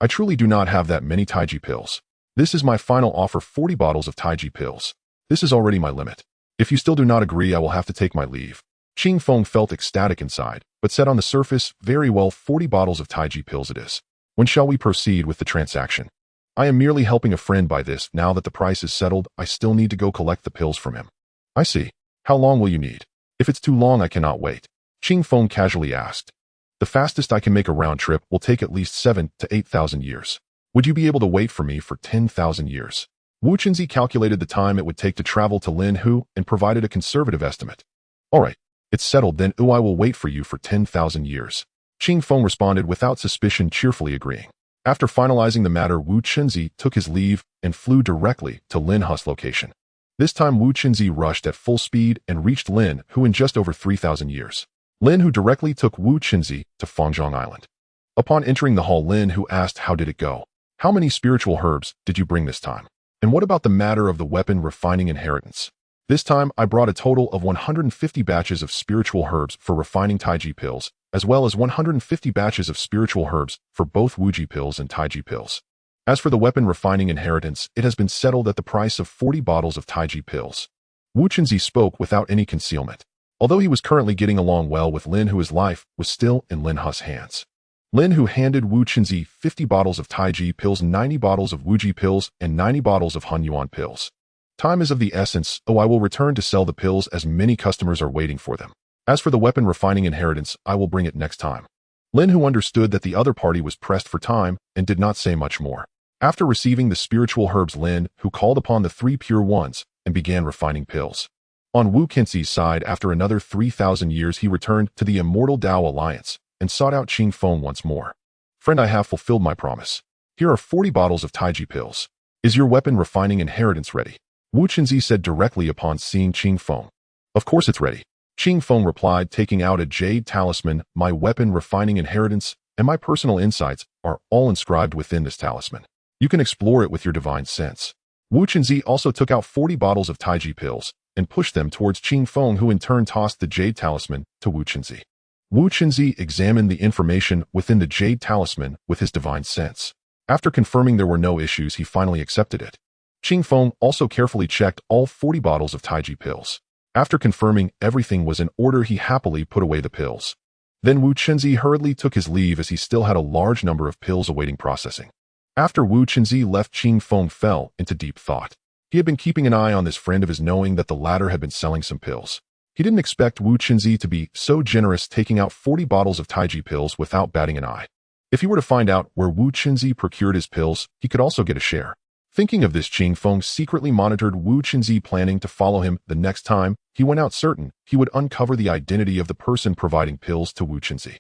"I truly do not have that many Taiji pills. This is my final offer, 40 bottles of Taiji pills. This is already my limit. If you still do not agree, I will have to take my leave." Qingfeng felt ecstatic inside, but said on the surface, "Very well, 40 bottles of Taiji pills it is. When shall we proceed with the transaction? I am merely helping a friend by this. Now that the price is settled, I still need to go collect the pills from him." "I see. How long will you need?" "If it's too long, I cannot wait." Qingfeng casually asked. "The fastest I can make a round trip will take at least 7 to 8,000 years. Would you be able to wait for me for 10,000 years?" Wu Qinzi calculated the time it would take to travel to Lin Hu and provided a conservative estimate. "All right, it's settled then. I will wait for you for 10,000 years." Qingfeng responded without suspicion, cheerfully agreeing. After finalizing the matter, Wu Qinzi took his leave and flew directly to Lin Hu's location. This time, Wu Qinzi rushed at full speed and reached Lin Hu in just over 3,000 years. Lin Hu directly took Wu Qinzi to Fangzhong Island. Upon entering the hall, Lin Hu asked, "How did it go? How many spiritual herbs did you bring this time? And what about the matter of the weapon refining inheritance? This time, I brought a total of 150 batches of spiritual herbs for refining Taiji pills, as well as 150 batches of spiritual herbs for both Wuji pills and Taiji pills. As for the weapon refining inheritance, it has been settled at the price of 40 bottles of Taiji pills." Wu Qinzi spoke without any concealment. Although he was currently getting along well with Lin Hu, his life was still in Lin Hu's hands. Lin Hu handed Wu Qinzi 50 bottles of Taiji pills, 90 bottles of Wuji pills, and 90 bottles of Han Yuan pills. "Time is of the essence. I will return to sell the pills as many customers are waiting for them. As for the weapon refining inheritance, I will bring it next time." Lin Hu understood that the other party was pressed for time and did not say much more. After receiving the spiritual herbs, Lin Hu called upon the 3 pure ones and began refining pills. On Wu Qinzi's side, after another 3,000 years, he returned to the Immortal Dao Alliance and sought out Qing Feng once more. "Friend, I have fulfilled my promise. Here are 40 bottles of Taiji pills. Is your weapon refining inheritance ready?" Wu Qinzi said directly upon seeing Qing Feng. "Of course it's ready," Qing Feng replied, taking out a jade talisman. "My weapon refining inheritance and my personal insights are all inscribed within this talisman. You can explore it with your divine sense." Wu Qinzi also took out 40 bottles of Taiji pills and pushed them towards Qing Feng, who in turn tossed the jade talisman to Wu Qinzi. Wu Qinzi examined the information within the jade talisman with his divine sense. After confirming there were no issues, he finally accepted it. Qing Feng also carefully checked all 40 bottles of Taiji pills. After confirming everything was in order, he happily put away the pills. Then Wu Qinzi hurriedly took his leave, as he still had a large number of pills awaiting processing. After Wu Qinzi left, Qing Feng fell into deep thought. He had been keeping an eye on this friend of his, knowing that the latter had been selling some pills. He didn't expect Wu Qinzi to be so generous, taking out 40 bottles of Taiji pills without batting an eye. If he were to find out where Wu Qinzi procured his pills, he could also get a share. Thinking of this, Qing Feng secretly monitored Wu Qinzi, planning to follow him the next time he went out, certain he would uncover the identity of the person providing pills to Wu Qinzi.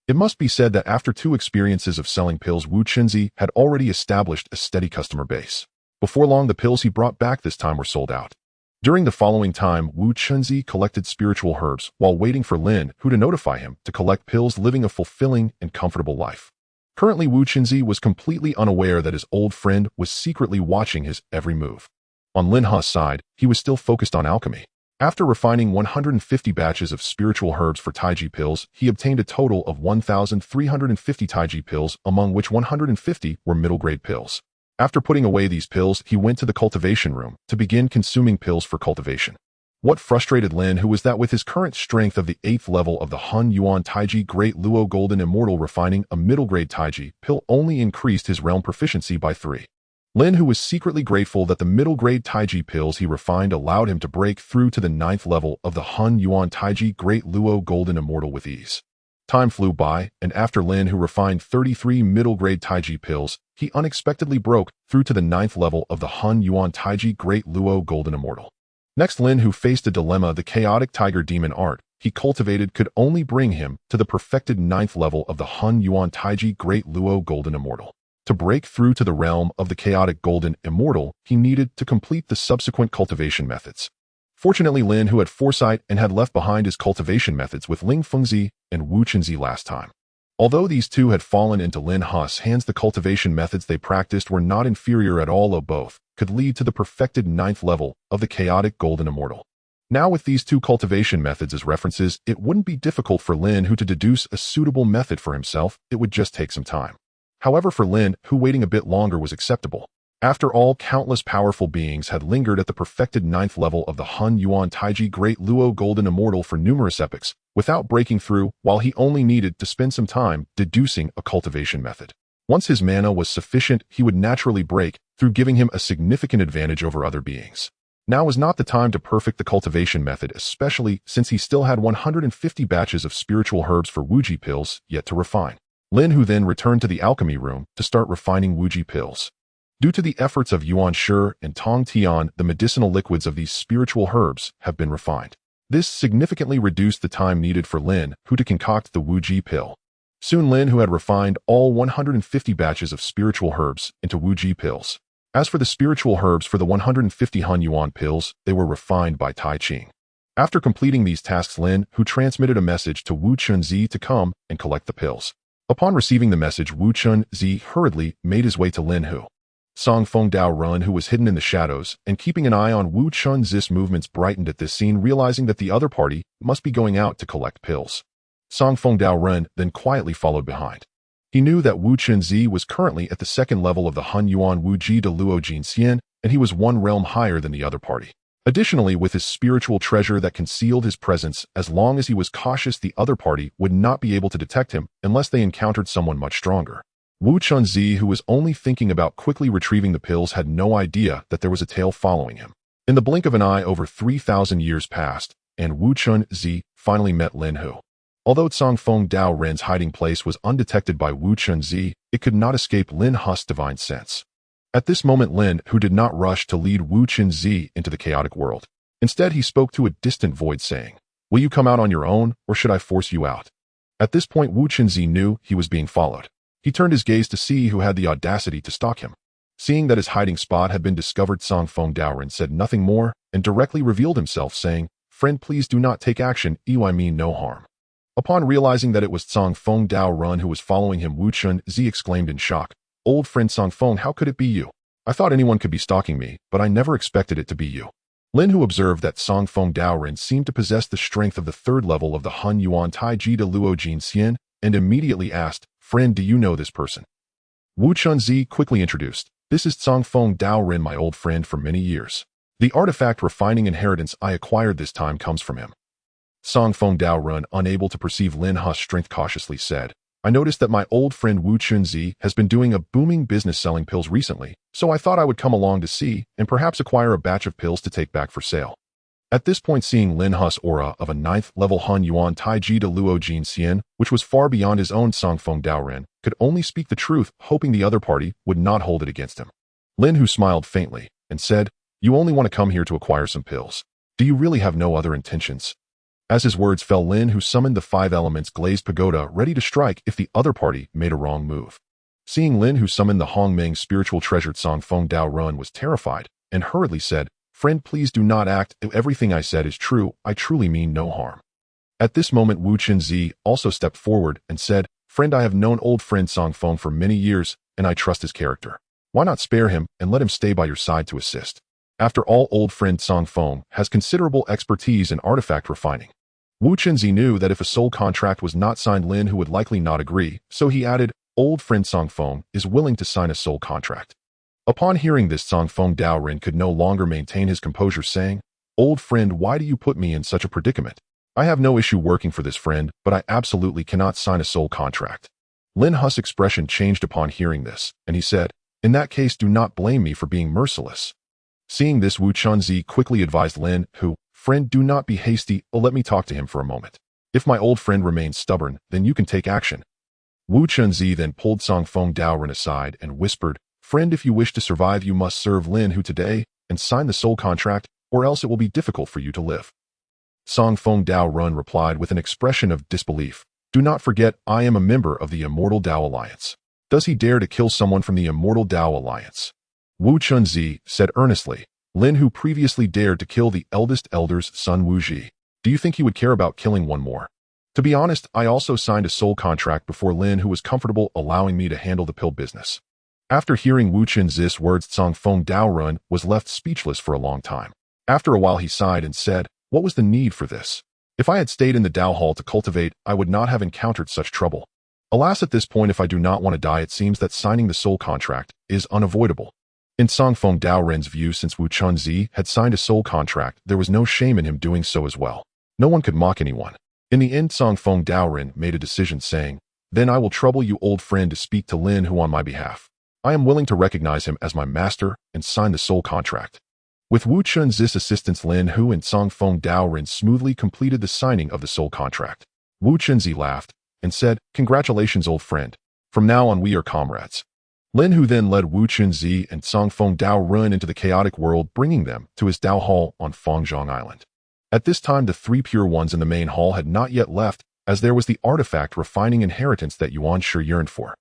It must be said that after 2 experiences of selling pills, Wu Qinzi had already established a steady customer base. Before long, the pills he brought back this time were sold out. During the following time, Wu Qinzi collected spiritual herbs while waiting for Lin Hu to notify him to collect pills, living a fulfilling and comfortable life. Currently, Wu Qinzi was completely unaware that his old friend was secretly watching his every move. On Lin Hu's side, he was still focused on alchemy. After refining 150 batches of spiritual herbs for Taiji pills, he obtained a total of 1,350 Taiji pills, among which 150 were middle-grade pills. After putting away these pills, he went to the cultivation room to begin consuming pills for cultivation. What frustrated Lin Hu was that with his current strength of the 8th level of the Han Yuan Taiji Great Luo Golden Immortal, refining a middle-grade Taiji pill only increased his realm proficiency by 3. Lin Hu was secretly grateful that the middle-grade Taiji pills he refined allowed him to break through to the 9th level of the Han Yuan Taiji Great Luo Golden Immortal with ease. Time flew by, and after Lin Hu refined 33 middle-grade Taiji pills, he unexpectedly broke through to the 9th level of the Han Yuan Taiji Great Luo Golden Immortal. Next, Lin Hu faced a dilemma. The chaotic tiger demon art he cultivated could only bring him to the perfected 9th level of the Han Yuan Taiji Great Luo Golden Immortal. To break through to the realm of the chaotic golden immortal, he needed to complete the subsequent cultivation methods. Fortunately, Lin Hu had foresight and had left behind his cultivation methods with Ling Fengzi and Wu Qinzi last time. Although these two had fallen into Lin Hu's hands, the cultivation methods they practiced were not inferior at all. Both could lead to the perfected 9th level of the chaotic golden immortal. Now, with these 2 cultivation methods as references, it wouldn't be difficult for Lin Hu to deduce a suitable method for himself. It would just take some time. However, for Lin Hu, waiting a bit longer was acceptable. After all, countless powerful beings had lingered at the perfected 9th level of the Han Yuan Taiji Great Luo Golden Immortal for numerous epochs, without breaking through, while he only needed to spend some time deducing a cultivation method. Once his mana was sufficient, he would naturally break through, giving him a significant advantage over other beings. Now was not the time to perfect the cultivation method, especially since he still had 150 batches of spiritual herbs for Wuji pills yet to refine. Lin Hu then returned to the alchemy room to start refining Wuji pills. Due to the efforts of Yuan Shi and Tong Tian, the medicinal liquids of these spiritual herbs have been refined. This significantly reduced the time needed for Lin Hu to concoct the Wuji pill. Soon Lin Hu had refined all 150 batches of spiritual herbs into Wuji pills. As for the spiritual herbs for the 150 Han Yuan pills, they were refined by Tai Ching. After completing these tasks, Lin Hu transmitted a message to Wu Chunzi to come and collect the pills. Upon receiving the message, Wu Chunzi hurriedly made his way to Lin Hu. Song Feng Dao Run, who was hidden in the shadows and keeping an eye on Wu Chunzi's movements, brightened at this scene, realizing that the other party must be going out to collect pills. Song Feng Dao Run then quietly followed behind. He knew that Wu Chunzi was currently at the second level of the Han Yuan Wu Ji de Luo Jin Xian, and he was one realm higher than the other party. Additionally, with his spiritual treasure that concealed his presence, as long as he was cautious, the other party would not be able to detect him unless they encountered someone much stronger. Wu Chunzi, who was only thinking about quickly retrieving the pills, had no idea that there was a tail following him. In the blink of an eye, over 3,000 years passed, and Wu Chunzi finally met Lin Hu. Although Song Feng Dao Ren's hiding place was undetected by Wu Chunzi, it could not escape Lin Hu's divine sense. At this moment, Lin Hu did not rush to lead Wu Chunzi into the chaotic world. Instead, he spoke to a distant void, saying, "Will you come out on your own, or should I force you out?" At this point, Wu Chunzi knew he was being followed. He turned his gaze to see who had the audacity to stalk him. Seeing that his hiding spot had been discovered, Song Feng Dao Ren said nothing more and directly revealed himself, saying, "Friend, please do not take action. I mean no harm." Upon realizing that it was Song Feng Dao Ren who was following him, Wu Chunzi exclaimed in shock, "Old friend Song Feng, how could it be you? I thought anyone could be stalking me, but I never expected it to be you." Lin Hu observed that Song Feng Dao Ren seemed to possess the strength of the third level of the Han Yuan Tai Ji de Luo Jin Xian, and immediately asked, "Friend, do you know this person?" Wu Chunzi quickly introduced, "This is Song Feng Dao Ren, my old friend for many years. The artifact refining inheritance I acquired this time comes from him." Song Feng Dao Ren, unable to perceive Lin Hu's strength, cautiously said, "I noticed that my old friend Wu Chunzi has been doing a booming business selling pills recently, so I thought I would come along to see and perhaps acquire a batch of pills to take back for sale." At this point, seeing Lin Hu's aura of a 9th level Han Yuan Tai Ji de Luo Jin Xian, which was far beyond his own, Song Feng Dao Ren could only speak the truth, hoping the other party would not hold it against him. Lin Hu smiled faintly and said, "You only want to come here to acquire some pills. Do you really have no other intentions?" As his words fell, Lin Hu summoned the 5 elements glazed pagoda, ready to strike if the other party made a wrong move. Seeing Lin Hu summon the Hongmeng spiritual treasure, Song Feng Dao Ren was terrified and hurriedly said, "Friend, please do not act. If everything I said is true, I truly mean no harm." At this moment, Wu Chunzi also stepped forward and said, "Friend, I have known old friend Song Feng for many years, and I trust his character. Why not spare him and let him stay by your side to assist? After all, old friend Song Feng has considerable expertise in artifact refining." Wu Chunzi knew that if a soul contract was not signed, Lin Hu would likely not agree, so he added, "Old friend Song Feng is willing to sign a soul contract." Upon hearing this, Song Feng Dao Ren could no longer maintain his composure, saying, "Old friend, why do you put me in such a predicament? I have no issue working for this friend, but I absolutely cannot sign a soul contract." Lin Hu's expression changed upon hearing this, and he said, "In that case, do not blame me for being merciless." Seeing this, Wu Chunzi quickly advised Lin Hu, "Friend, do not be hasty, let me talk to him for a moment. If my old friend remains stubborn, then you can take action." Wu Chunzi then pulled Song Feng Dao Ren aside and whispered, "Friend, if you wish to survive, you must serve Lin Hu today and sign the soul contract, or else it will be difficult for you to live." Song Feng Dao Ren replied with an expression of disbelief, "Do not forget, I am a member of the Immortal Dao Alliance. Does he dare to kill someone from the Immortal Dao Alliance?" Wu Chunzi said earnestly, "Lin Hu previously dared to kill the eldest elder's son Wu Ji. Do you think he would care about killing one more? To be honest, I also signed a soul contract before Lin Hu was comfortable allowing me to handle the pill business." After hearing Wu Chunzi's words, Song Feng Dao Ren was left speechless for a long time. After a while, he sighed and said, "What was the need for this? If I had stayed in the Dao Hall to cultivate, I would not have encountered such trouble. Alas, at this point, if I do not want to die, it seems that signing the soul contract is unavoidable." In Song Feng Dao Ren's view, since Wu Chunzi had signed a soul contract, there was no shame in him doing so as well. No one could mock anyone. In the end, Song Feng Dao Ren made a decision, saying, "Then I will trouble you, old friend, to speak to Lin Hu on my behalf. I am willing to recognize him as my master and sign the soul contract." With Wu Chunzi's assistance, Lin Hu and Song Feng Dao Ren smoothly completed the signing of the soul contract. Wu Chunzi laughed and said, "Congratulations, old friend. From now on, we are comrades." Lin Hu then led Wu Chunzi and Song Feng Dao Ren into the chaotic world, bringing them to his Dao Hall on Fengzhong Island. At this time, the 3 pure ones in the main hall had not yet left, as there was the artifact refining inheritance that Yuan Shi yearned for.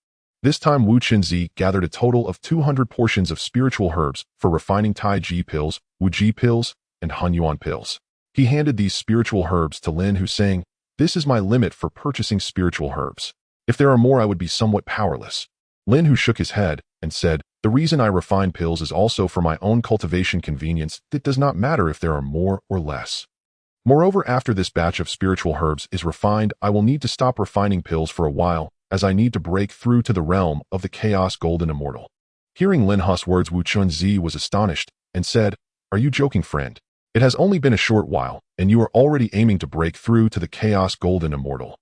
This time, Wu Chunzi gathered a total of 200 portions of spiritual herbs for refining Tai Ji pills, Wu Ji pills, and Han Yuan pills. He handed these spiritual herbs to Lin Hu, saying, "This is my limit for purchasing spiritual herbs. If there are more, I would be somewhat powerless." Lin Hu shook his head and said, "The reason I refine pills is also for my own cultivation convenience. It does not matter if there are more or less. Moreover, after this batch of spiritual herbs is refined, I will need to stop refining pills for a while, as I need to break through to the realm of the Chaos Golden Immortal." Hearing Lin Hu's words, Wu Chunzi was astonished and said, "Are you joking, friend? It has only been a short while, and you are already aiming to break through to the Chaos Golden Immortal."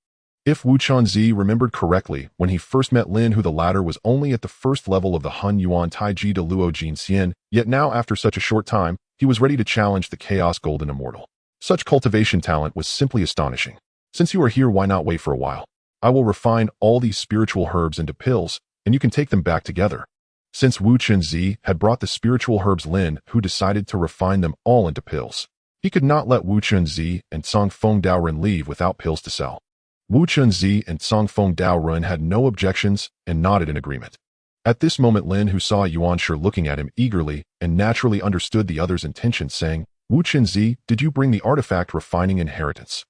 If Wu Chunzi remembered correctly, when he first met Lin Hu, the latter was only at the first level of the Hun Yuan Taiji de Luo Jin Xian, yet now after such a short time, he was ready to challenge the Chaos Golden Immortal. Such cultivation talent was simply astonishing. "Since you are here, why not wait for a while? I will refine all these spiritual herbs into pills, and you can take them back together." Since Wu Chunzi had brought the spiritual herbs, Lin Hu decided to refine them all into pills. He could not let Wu Chunzi and Song Feng Daoren leave without pills to sell. Wu Chunzi and Song Feng Daoren had no objections and nodded in agreement. At this moment, Lin Hu saw Yuan Shi looking at him eagerly and naturally understood the other's intentions, saying, "Wu Chunzi, did you bring the artifact refining inheritance?"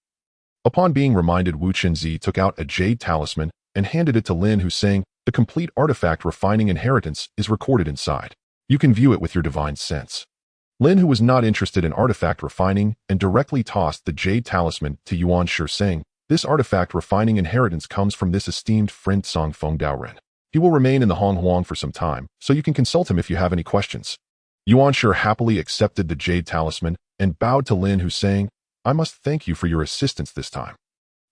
Upon being reminded, Wu Chunzi took out a jade talisman and handed it to Lin Hu, saying, "The complete artifact refining inheritance is recorded inside. You can view it with your divine sense." Lin Hu was not interested in artifact refining and directly tossed the jade talisman to Yuan Shi, saying, "This artifact refining inheritance comes from this esteemed friend Song Feng Daoren. He will remain in the Hong Huang for some time, so you can consult him if you have any questions." Yuan Shi happily accepted the jade talisman and bowed to Lin Hu, saying, "I must thank you for your assistance this time."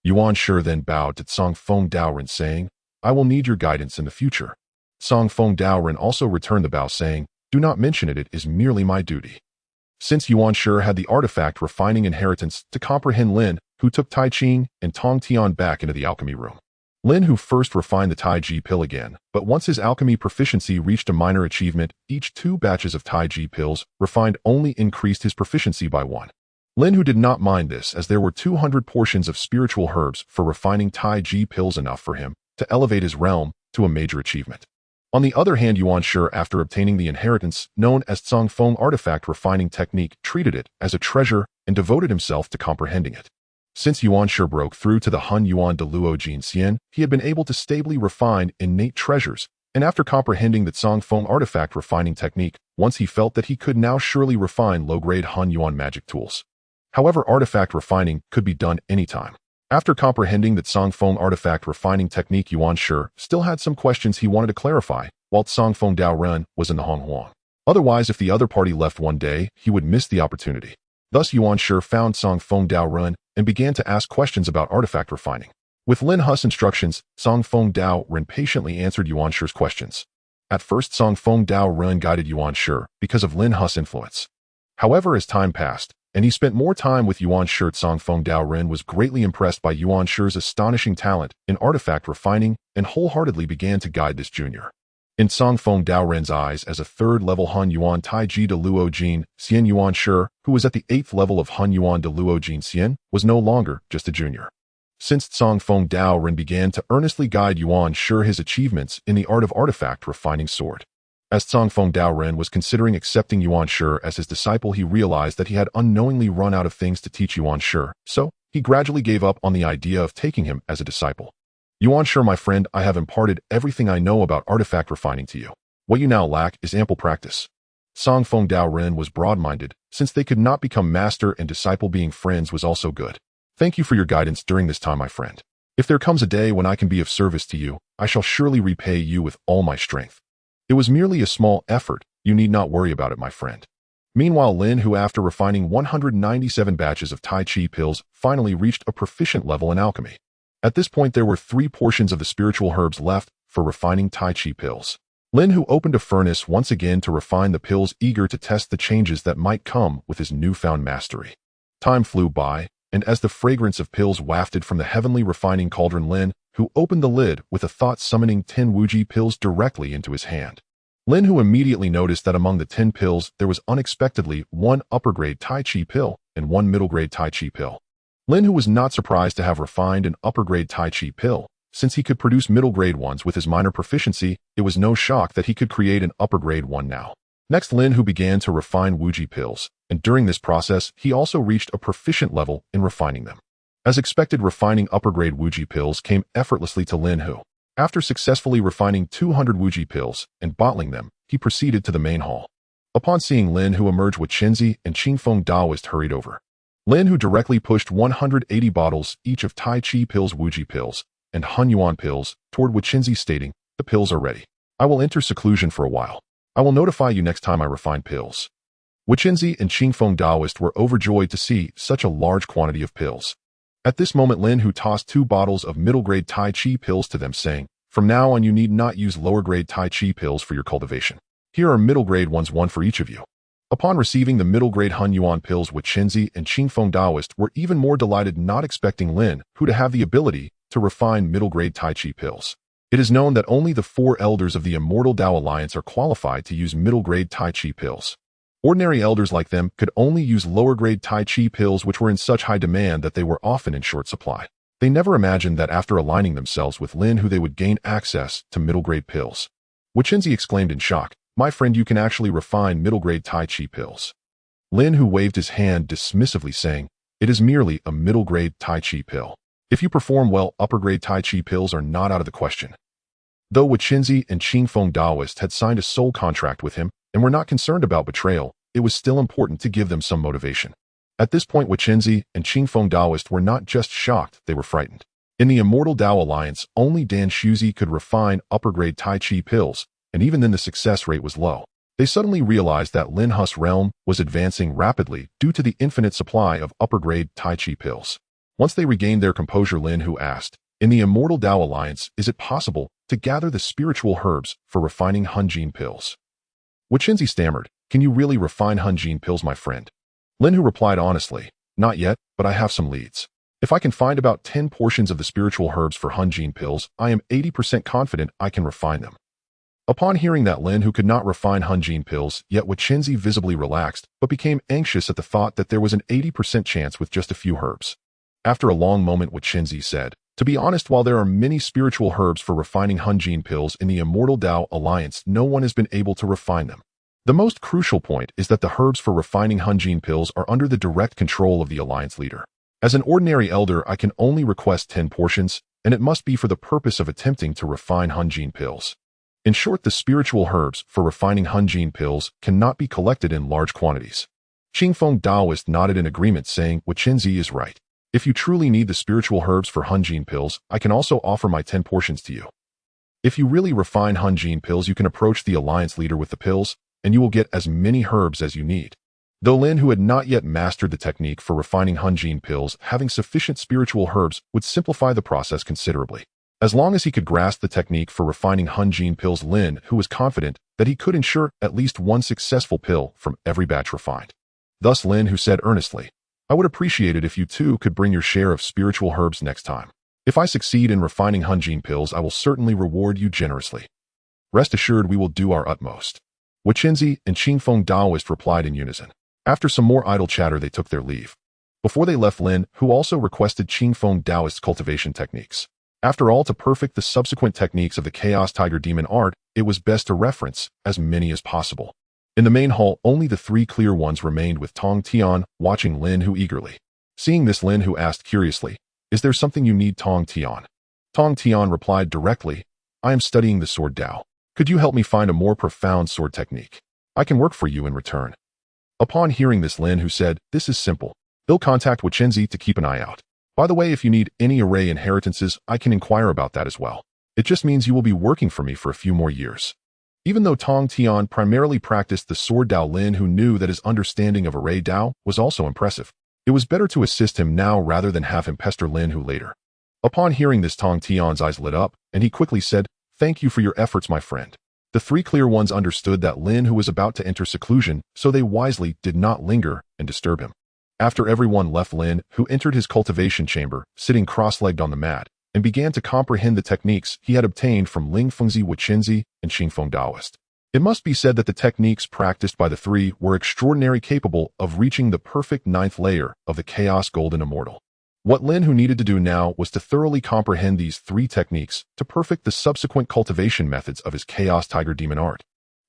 Yuan Shi then bowed to Song Feng Daoren, saying, "I will need your guidance in the future." Song Feng Daoren also returned the bow, saying, "Do not mention it, it is merely my duty." Since Yuan Shi had the artifact refining inheritance to comprehend, Lin Hu took Tai Ching and Tong Tian back into the alchemy room. Lin Hu first refined the Taiji pill again, but once his alchemy proficiency reached a minor achievement, each 2 batches of Taiji pills refined only increased his proficiency by 1. Lin Hu did not mind this, as there were 200 portions of spiritual herbs for refining Taiji pills, enough for him to elevate his realm to a major achievement. On the other hand, Yuan Shi, after obtaining the inheritance known as Tsong Feng artifact refining technique, treated it as a treasure and devoted himself to comprehending it. Since Yuan Shi broke through to the Hun Yuan de Luo Jin Xian, he had been able to stably refine innate treasures, and after comprehending the Tsong Feng artifact refining technique, once he felt that he could now surely refine low-grade Hun Yuan magic tools. However, artifact refining could be done anytime. After comprehending the Tsong Feng artifact refining technique, Yuan Shi still had some questions he wanted to clarify, while Song Feng Daoren was in the Hong Huang. Otherwise, if the other party left one day, he would miss the opportunity. Thus, Yuan Shi found Song Feng Daoren and began to ask questions about artifact refining. With Lin Hu's instructions, Song Feng Daoren patiently answered Yuan Shi's questions. At first, Song Feng Daoren guided Yuan Shi because of Lin Hu's influence. However, as time passed, and he spent more time with Yuan Shi, Song Feng Daoren was greatly impressed by Yuan Shi's astonishing talent in artifact refining and wholeheartedly began to guide this junior. In Song Feng Daoren's eyes, as a 3rd-level Hun Yuan Taiji de Luo Jin Xian, Yuan Shi, who was at the 8th level of Hun Yuan de Luo Jin Xian, was no longer just a junior. Since Song Feng Daoren began to earnestly guide Yuan Shi his achievements in the art of artifact refining sword. As Song Feng Daoren was considering accepting Yuan Shi as his disciple, he realized that he had unknowingly run out of things to teach Yuan Shi, so he gradually gave up on the idea of taking him as a disciple. "Yuan Shi, my friend, I have imparted everything I know about artifact refining to you. What you now lack is ample practice." Song Feng Daoren was broad-minded, since they could not become master and disciple, being friends was also good. "Thank you for your guidance during this time, my friend. If there comes a day when I can be of service to you, I shall surely repay you with all my strength. It was merely a small effort, you need not worry about it, my friend." Meanwhile, Lin Hu, after refining 197 batches of Tai Chi pills, finally reached a proficient level in alchemy. At this point, there were 3 portions of the spiritual herbs left for refining Tai Chi pills. Lin Hu opened a furnace once again to refine the pills, eager to test the changes that might come with his newfound mastery. Time flew by, and as the fragrance of pills wafted from the heavenly refining cauldron, Lin Hu opened the lid with a thought, summoning 10 Wuji pills directly into his hand. Lin Hu immediately noticed that among the 10 pills, there was unexpectedly 1 upper-grade Tai Chi pill and 1 middle-grade Tai Chi pill. Lin Hu was not surprised to have refined an upper-grade Tai Chi pill. Since he could produce middle-grade ones with his minor proficiency, it was no shock that he could create an upper-grade one now. Next, Lin Hu began to refine Wuji pills, and during this process, he also reached a proficient level in refining them. As expected, refining upper-grade Wuji pills came effortlessly to Lin Hu. After successfully refining 200 Wuji pills and bottling them, he proceeded to the main hall. Upon seeing Lin Hu emerge, Wuchenzi and Qingfeng Daoist hurried over. Lin Hu directly pushed 180 bottles each of Tai Chi pills, Wuji pills, and Hunyuan pills toward Wuchenzi, stating, "The pills are ready. I will enter seclusion for a while. I will notify you next time I refine pills." Wuchenzi and Qingfeng Daoist were overjoyed to see such a large quantity of pills. At this moment, Lin Hu tossed 2 bottles of middle-grade Tai Chi pills to them, saying, "From now on you need not use lower-grade Tai Chi pills for your cultivation. Here are middle-grade ones, one for each of you." Upon receiving the middle-grade Hunyuan pills, Wuchenzi and Qingfeng Daoist were even more delighted, not expecting Lin Hu to have the ability to refine middle-grade Tai Chi pills. It is known that only the 4 elders of the Immortal Dao Alliance are qualified to use middle-grade Tai Chi pills. Ordinary elders like them could only use lower-grade Tai Chi pills, which were in such high demand that they were often in short supply. They never imagined that after aligning themselves with Lin Hu they would gain access to middle-grade pills. Wuchenzi exclaimed in shock, "My friend, you can actually refine middle-grade Tai Chi pills." Lin Hu waved his hand dismissively, saying, "It is merely a middle-grade Tai Chi pill. If you perform well, upper-grade Tai Chi pills are not out of the question." Though Wuchenzi and Qingfeng Daoist had signed a soul contract with him and were not concerned about betrayal, it was still important to give them some motivation. At this point, Wuchenzi and Qingfeng Daoist were not just shocked, they were frightened. In the Immortal Dao Alliance, only Dan Shuzi could refine upper-grade Tai Chi pills, and even then the success rate was low. They suddenly realized that Lin Hu's realm was advancing rapidly due to the infinite supply of upper-grade Tai Chi pills. Once they regained their composure, Lin Hu asked, "In the Immortal Dao Alliance, is it possible to gather the spiritual herbs for refining Hunjin pills?" Wuchenzi stammered, "Can you really refine Hunjin pills, my friend?" Lin Hu replied honestly, "Not yet, but I have some leads. If I can find about 10 portions of the spiritual herbs for Hunjin pills, I am 80% confident I can refine them." Upon hearing that Lin Hu could not refine Hunjin pills, yet Wuchenzi visibly relaxed, but became anxious at the thought that there was an 80% chance with just a few herbs. After a long moment, Wuchenzi said, "To be honest, while there are many spiritual herbs for refining Hunjin pills in the Immortal Dao Alliance, no one has been able to refine them. The most crucial point is that the herbs for refining Hunjin pills are under the direct control of the Alliance leader. As an ordinary elder, I can only request 10 portions, and it must be for the purpose of attempting to refine Hunjin pills. In short, the spiritual herbs for refining Hunjin pills cannot be collected in large quantities." Qingfeng Daoist nodded in agreement, saying, "Wuchenzi is right. If you truly need the spiritual herbs for Hunjin pills, I can also offer my 10 portions to you. If you really refine Hunjin pills, you can approach the Alliance leader with the pills, and you will get as many herbs as you need." Though Lin Hu had not yet mastered the technique for refining Hunjin pills, having sufficient spiritual herbs would simplify the process considerably. As long as he could grasp the technique for refining Hunjin pills, Lin Hu was confident that he could ensure at least one successful pill from every batch refined. Thus Lin Hu said earnestly, "I would appreciate it if you too could bring your share of spiritual herbs next time. If I succeed in refining Hunjin pills, I will certainly reward you generously. Rest assured we will do our utmost." Wuchenzi and Qingfeng Daoist replied in unison. After some more idle chatter, they took their leave. Before they left, Lin Hu also requested Qingfeng Daoist's cultivation techniques. After all, to perfect the subsequent techniques of the Chaos Tiger Demon art, it was best to reference as many as possible. In the main hall, only the 3 clear ones remained, with Tong Tian watching Lin Hu eagerly. Seeing this, Lin Hu asked curiously, "Is there something you need, Tong Tian?" Tong Tian replied directly, "I am studying the Sword Dao. Could you help me find a more profound sword technique? I can work for you in return." Upon hearing this, Lin Hu said, "This is simple. He'll contact Wuchenzi to keep an eye out. By the way, if you need any array inheritances, I can inquire about that as well. It just means you will be working for me for a few more years." Even though Tong Tian primarily practiced the Sword Dao, Lin Hu knew that his understanding of array Dao was also impressive. It was better to assist him now rather than have him pester Lin Hu later. Upon hearing this, Tong Tian's eyes lit up, and he quickly said, "Thank you for your efforts, my friend." The 3 clear ones understood that Lin Hu was about to enter seclusion, so they wisely did not linger and disturb him. After everyone left, Lin Hu entered his cultivation chamber, sitting cross-legged on the mat, and began to comprehend the techniques he had obtained from Ling Fengzi, Wuchenzi, and Qingfeng Daoist. It must be said that the techniques practiced by the 3 were extraordinarily capable of reaching the perfect 9th layer of the Chaos Golden Immortal. What Lin Hu needed to do now was to thoroughly comprehend these 3 techniques to perfect the subsequent cultivation methods of his Chaos Tiger Demon art.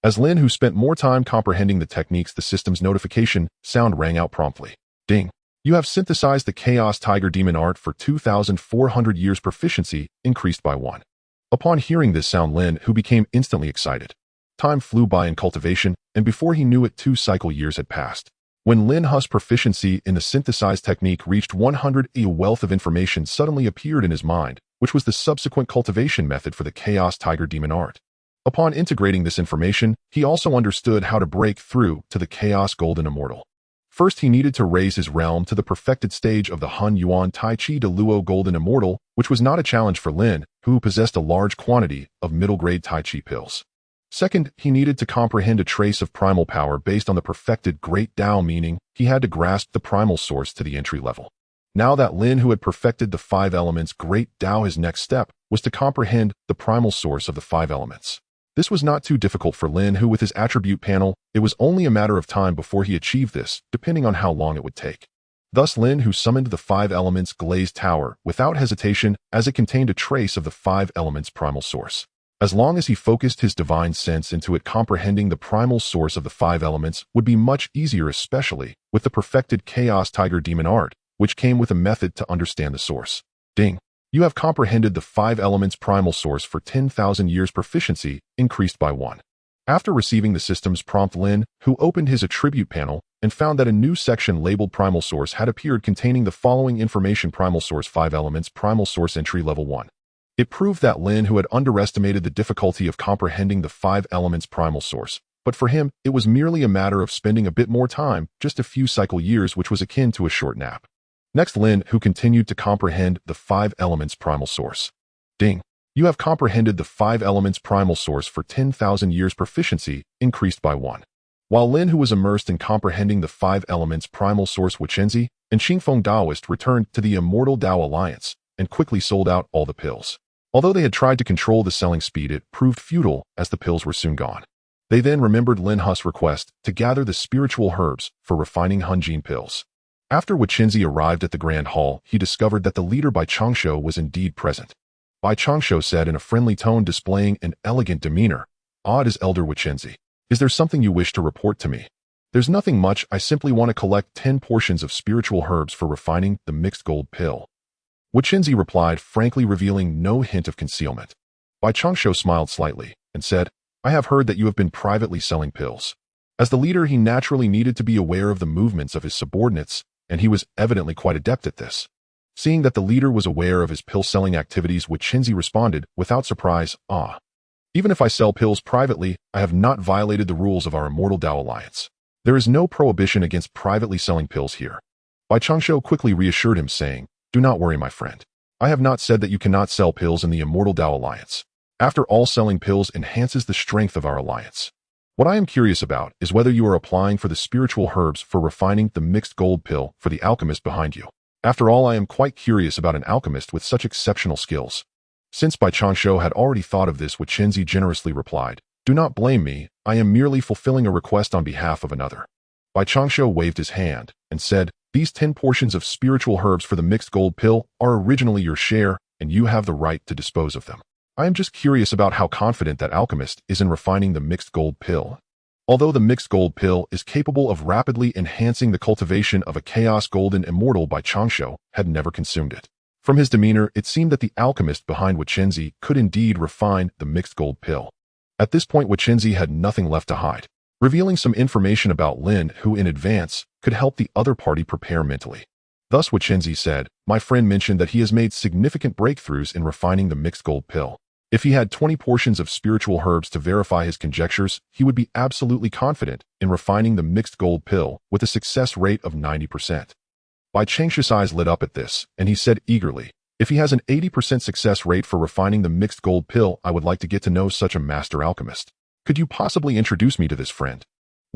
As Lin Hu spent more time comprehending the techniques, the system's notification sound rang out promptly. Ding. You have synthesized the Chaos Tiger Demon Art for 2,400 years. Proficiency increased by 1. Upon hearing this sound, Lin Hu became instantly excited. Time flew by in cultivation, and before he knew it, 2 cycle years had passed. When Lin Hu's proficiency in the synthesized technique reached 100, a wealth of information suddenly appeared in his mind, which was the subsequent cultivation method for the Chaos Tiger Demon Art. Upon integrating this information, he also understood how to break through to the Chaos Golden Immortal. First, he needed to raise his realm to the perfected stage of the Hun Yuan Tai Chi de Luo Golden Immortal, which was not a challenge for Lin, who possessed a large quantity of middle-grade Tai Chi pills. Second, he needed to comprehend a trace of primal power based on the perfected Great Dao, meaning he had to grasp the primal source to the entry level. Now that Lin Hu had perfected the 5 elements Great Dao, his next step was to comprehend the primal source of the 5 elements. This was not too difficult for Lin Hu with his attribute panel. It was only a matter of time before he achieved this, depending on how long it would take. Thus, Lin Hu summoned the 5 elements Glazed Tower without hesitation, as it contained a trace of the 5 elements primal source. As long as he focused his divine sense into it, comprehending the primal source of the 5 elements would be much easier, especially with the perfected Chaos Tiger Demon Art, which came with a method to understand the source. Ding. You have comprehended the 5 elements primal source for 10,000 years. Proficiency increased by 1. After receiving the system's prompt, Lin Hu opened his attribute panel and found that a new section labeled Primal Source had appeared containing the following information: Primal Source 5 elements, Primal Source entry level 1. It proved that Lin Hu had underestimated the difficulty of comprehending the 5 elements primal source, but for him, it was merely a matter of spending a bit more time, just a few cycle years, which was akin to a short nap. Next, Lin Hu continued to comprehend the 5 elements primal source. Ding. You have comprehended the 5 elements primal source for 10,000 years. Proficiency increased by 1. While Lin Hu was immersed in comprehending the 5 elements primal source, Wuchenzi and Xingfeng Daoist returned to the Immortal Dao Alliance and quickly sold out all the pills. Although they had tried to control the selling speed, it proved futile as the pills were soon gone. They then remembered Lin Hu's request to gather the spiritual herbs for refining Hunjin pills. After Wuchenzi arrived at the Grand Hall, he discovered that the leader Bai Changsho was indeed present. Bai Changsho said in a friendly tone, displaying an elegant demeanor, "Odd is Elder Wuchenzi. Is there something you wish to report to me?" "There's nothing much. I simply want to collect 10 portions of spiritual herbs for refining the mixed gold pill." Wuchenzi replied, frankly, revealing no hint of concealment. Bai Changsho smiled slightly and said, "I have heard that you have been privately selling pills." As the leader, he naturally needed to be aware of the movements of his subordinates, and he was evidently quite adept at this. Seeing that the leader was aware of his pill-selling activities, Wuchenzi responded, without surprise, "Even if I sell pills privately, I have not violated the rules of our Immortal Dao Alliance. There is no prohibition against privately selling pills here." Bai Changsho quickly reassured him, saying, "Do not worry, my friend. I have not said that you cannot sell pills in the Immortal Dao Alliance. After all, selling pills enhances the strength of our alliance. What I am curious about is whether you are applying for the spiritual herbs for refining the mixed gold pill for the alchemist behind you. After all, I am quite curious about an alchemist with such exceptional skills." Since Bai Changsho had already thought of this, Wuchenzi generously replied, "Do not blame me. I am merely fulfilling a request on behalf of another." Bai Changsho waved his hand and said, "These 10 portions of spiritual herbs for the mixed gold pill are originally your share, and you have the right to dispose of them. I am just curious about how confident that alchemist is in refining the mixed gold pill." Although the mixed gold pill is capable of rapidly enhancing the cultivation of a Chaos Golden Immortal, Bai Changsho had never consumed it. From his demeanor, it seemed that the alchemist behind Wuchenzi could indeed refine the mixed gold pill. At this point, Wuchenzi had nothing left to hide. Revealing some information about Lin Hu in advance could help the other party prepare mentally. Thus, Wuchenzi said, "My friend mentioned that he has made significant breakthroughs in refining the mixed gold pill. If he had 20 portions of spiritual herbs to verify his conjectures, he would be absolutely confident in refining the mixed gold pill with a success rate of 90%. Bai Changsho's eyes lit up at this, and he said eagerly, "If he has an 80% success rate for refining the mixed gold pill, I would like to get to know such a master alchemist. Could you possibly introduce me to this friend?"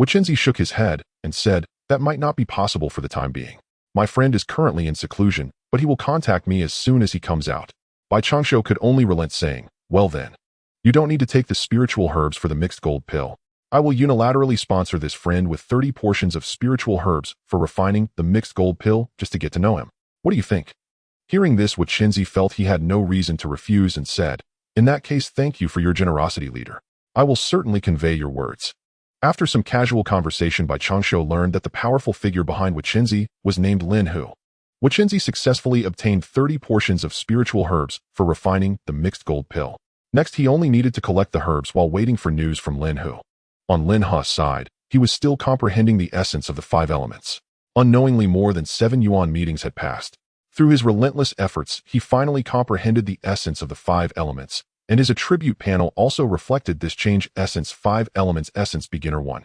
Wuchenzi shook his head and said, "That might not be possible for the time being. My friend is currently in seclusion, but he will contact me as soon as he comes out." Bai Changsho could only relent, saying, "Well then, you don't need to take the spiritual herbs for the mixed gold pill. I will unilaterally sponsor this friend with 30 portions of spiritual herbs for refining the mixed gold pill just to get to know him. What do you think?" Hearing this, Wuchenzi felt he had no reason to refuse and said, "In that case, thank you for your generosity, leader. I will certainly convey your words. After some casual conversation, Changshu learned that the powerful figure behind Weixinzi was named Lin Hu. Weixinzi successfully obtained 30 portions of spiritual herbs for refining the mixed gold pill. Next, he only needed to collect the herbs while waiting for news from Lin Hu. On Lin Hu's side, he was still comprehending the essence of the 5 elements. Unknowingly, more than 7 yuan meetings had passed. Through his relentless efforts, he finally comprehended the essence of the 5 elements, and his attribute panel also reflected this change. Essence 5 elements essence beginner 1.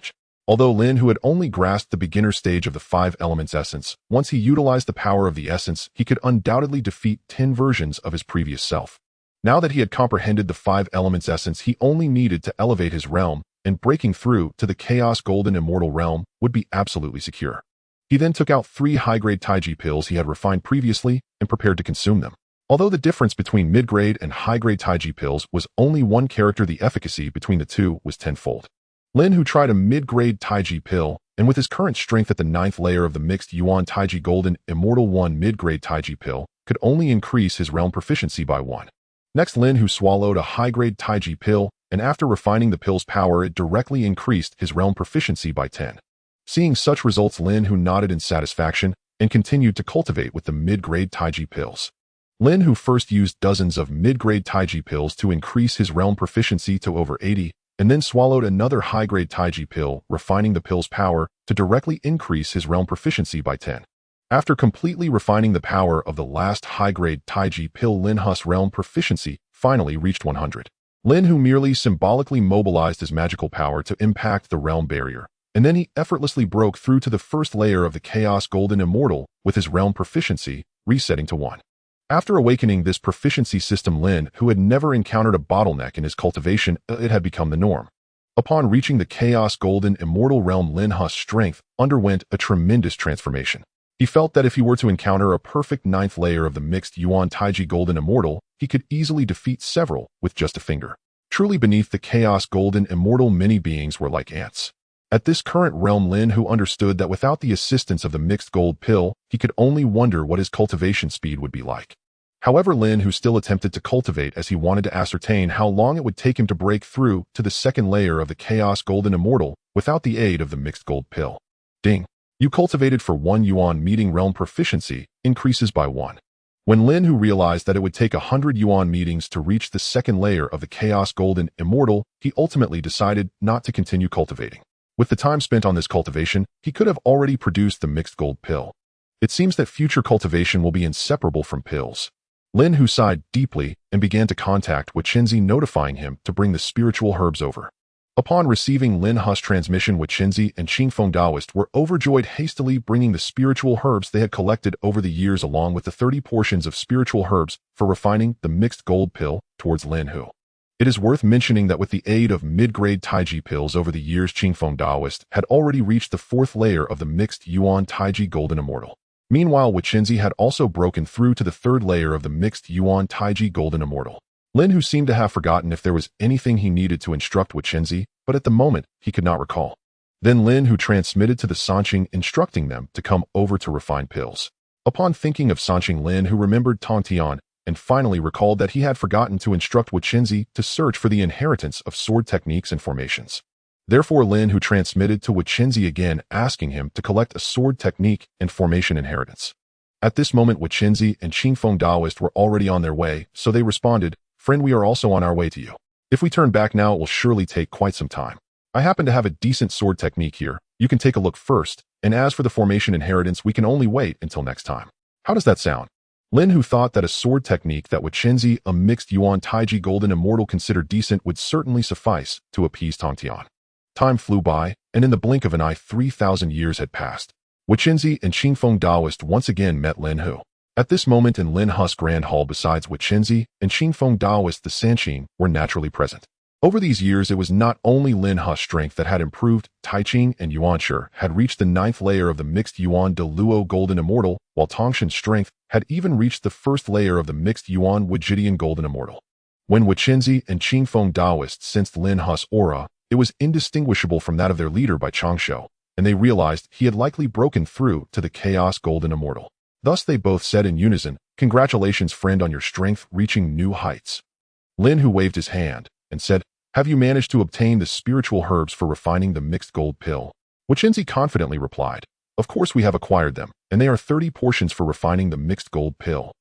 Although Lin Hu had only grasped the beginner stage of the 5 elements essence, once he utilized the power of the essence, he could undoubtedly defeat 10 versions of his previous self. Now that he had comprehended the 5 elements essence, he only needed to elevate his realm, and breaking through to the Chaos Golden Immortal Realm would be absolutely secure. He then took out 3 high-grade Taiji pills he had refined previously and prepared to consume them. Although the difference between mid-grade and high-grade Taiji pills was only 1 character, the efficacy between the two was tenfold. Lin Hu tried a mid-grade Taiji pill, and with his current strength at the 9th layer of the mixed Yuan Taiji Golden Immortal 1 mid-grade Taiji pill could only increase his realm proficiency by 1. Next, Lin Hu swallowed a high-grade Taiji pill, and after refining the pill's power, it directly increased his realm proficiency by 10. Seeing such results, Lin Hu nodded in satisfaction and continued to cultivate with the mid-grade Taiji pills. Lin Hu first used dozens of mid-grade Taiji pills to increase his realm proficiency to over 80, and then swallowed another high-grade Taiji pill, refining the pill's power to directly increase his realm proficiency by 10. After completely refining the power of the last high-grade Taiji pill, Lin Hu's realm proficiency finally reached 100. Lin Hu merely symbolically mobilized his magical power to impact the realm barrier, and then he effortlessly broke through to the 1st layer of the Chaos Golden Immortal with his realm proficiency resetting to 1. After awakening this proficiency system, Lin Hu had never encountered a bottleneck in his cultivation. It had become the norm. Upon reaching the Chaos Golden Immortal Realm, Lin Hu's strength underwent a tremendous transformation. He felt that if he were to encounter a perfect 9th layer of the mixed Yuan Taiji Golden Immortal, he could easily defeat several with just a finger. Truly, beneath the Chaos Golden Immortal, many beings were like ants. At this current realm, Lin Hu understood that without the assistance of the mixed gold pill, he could only wonder what his cultivation speed would be like. However, Lin Hu still attempted to cultivate as he wanted to ascertain how long it would take him to break through to the 2nd layer of the Chaos Golden Immortal without the aid of the mixed gold pill. Ding! You cultivated for 1 yuan, meeting realm proficiency increases by 1. When Lin Hu realized that it would take 100 yuan meetings to reach the 2nd layer of the Chaos Golden Immortal, he ultimately decided not to continue cultivating. With the time spent on this cultivation, he could have already produced the mixed gold pill. It seems that future cultivation will be inseparable from pills. Lin Hu sighed deeply and began to contact Weixinzi, notifying him to bring the spiritual herbs over. Upon receiving Lin Hu's transmission, Weixinzi and Qingfeng Daoist were overjoyed, hastily bringing the spiritual herbs they had collected over the years along with the 30 portions of spiritual herbs for refining the mixed gold pill towards Lin Hu. It is worth mentioning that with the aid of mid-grade Taiji pills over the years, Qingfeng Daoist had already reached the 4th layer of the mixed Yuan Taiji Golden Immortal. Meanwhile, Weixinzi had also broken through to the 3rd layer of the mixed Yuan Taiji Golden Immortal. Lin Hu seemed to have forgotten if there was anything he needed to instruct Weixinzi, but at the moment, he could not recall. Then Lin Hu transmitted to the Sanqing, instructing them to come over to refine pills. Upon thinking of Sanqing, Lin Hu remembered Tongtian, and finally recalled that he had forgotten to instruct Weixinzi to search for the inheritance of sword techniques and formations. Therefore, Lin Hu transmitted to Weixinzi again, asking him to collect a sword technique and formation inheritance. At this moment, Weixinzi and Qingfeng Daoist were already on their way, so they responded, "Friend, we are also on our way to you. If we turn back now, it will surely take quite some time. I happen to have a decent sword technique here. You can take a look first, and as for the formation inheritance, we can only wait until next time. How does that sound?" Lin Hu thought that a sword technique that Weixinzi, a mixed Yuan Taiji Golden Immortal, considered decent would certainly suffice to appease Tongtian. Time flew by, and in the blink of an eye, 3,000 years had passed. Weixinzi and Qingfeng Daoist once again met Lin Hu. At this moment in Lin Hu's Grand Hall, besides Weixinzi and Qingfeng Daoist, the Sanqing were naturally present. Over these years, it was not only Lin Hu's strength that had improved. Taiqing and Yuanshi had reached the 9th layer of the mixed Yuan De Luo Golden Immortal, while Tongshan's strength had even reached the 1st layer of the mixed Yuan Wujidian Golden Immortal. When Weixinzi and Qingfeng Daoist sensed Lin Hu's aura, it was indistinguishable from that of their leader by Changshu, and they realized he had likely broken through to the Chaos Golden Immortal. Thus they both said in unison, "Congratulations, friend, on your strength reaching new heights." Lin Hu waved his hand and said, Have you managed to obtain the spiritual herbs for refining the mixed gold pill? Wichenzi confidently replied, of course we have acquired them, and they are 30 portions for refining the mixed gold pill.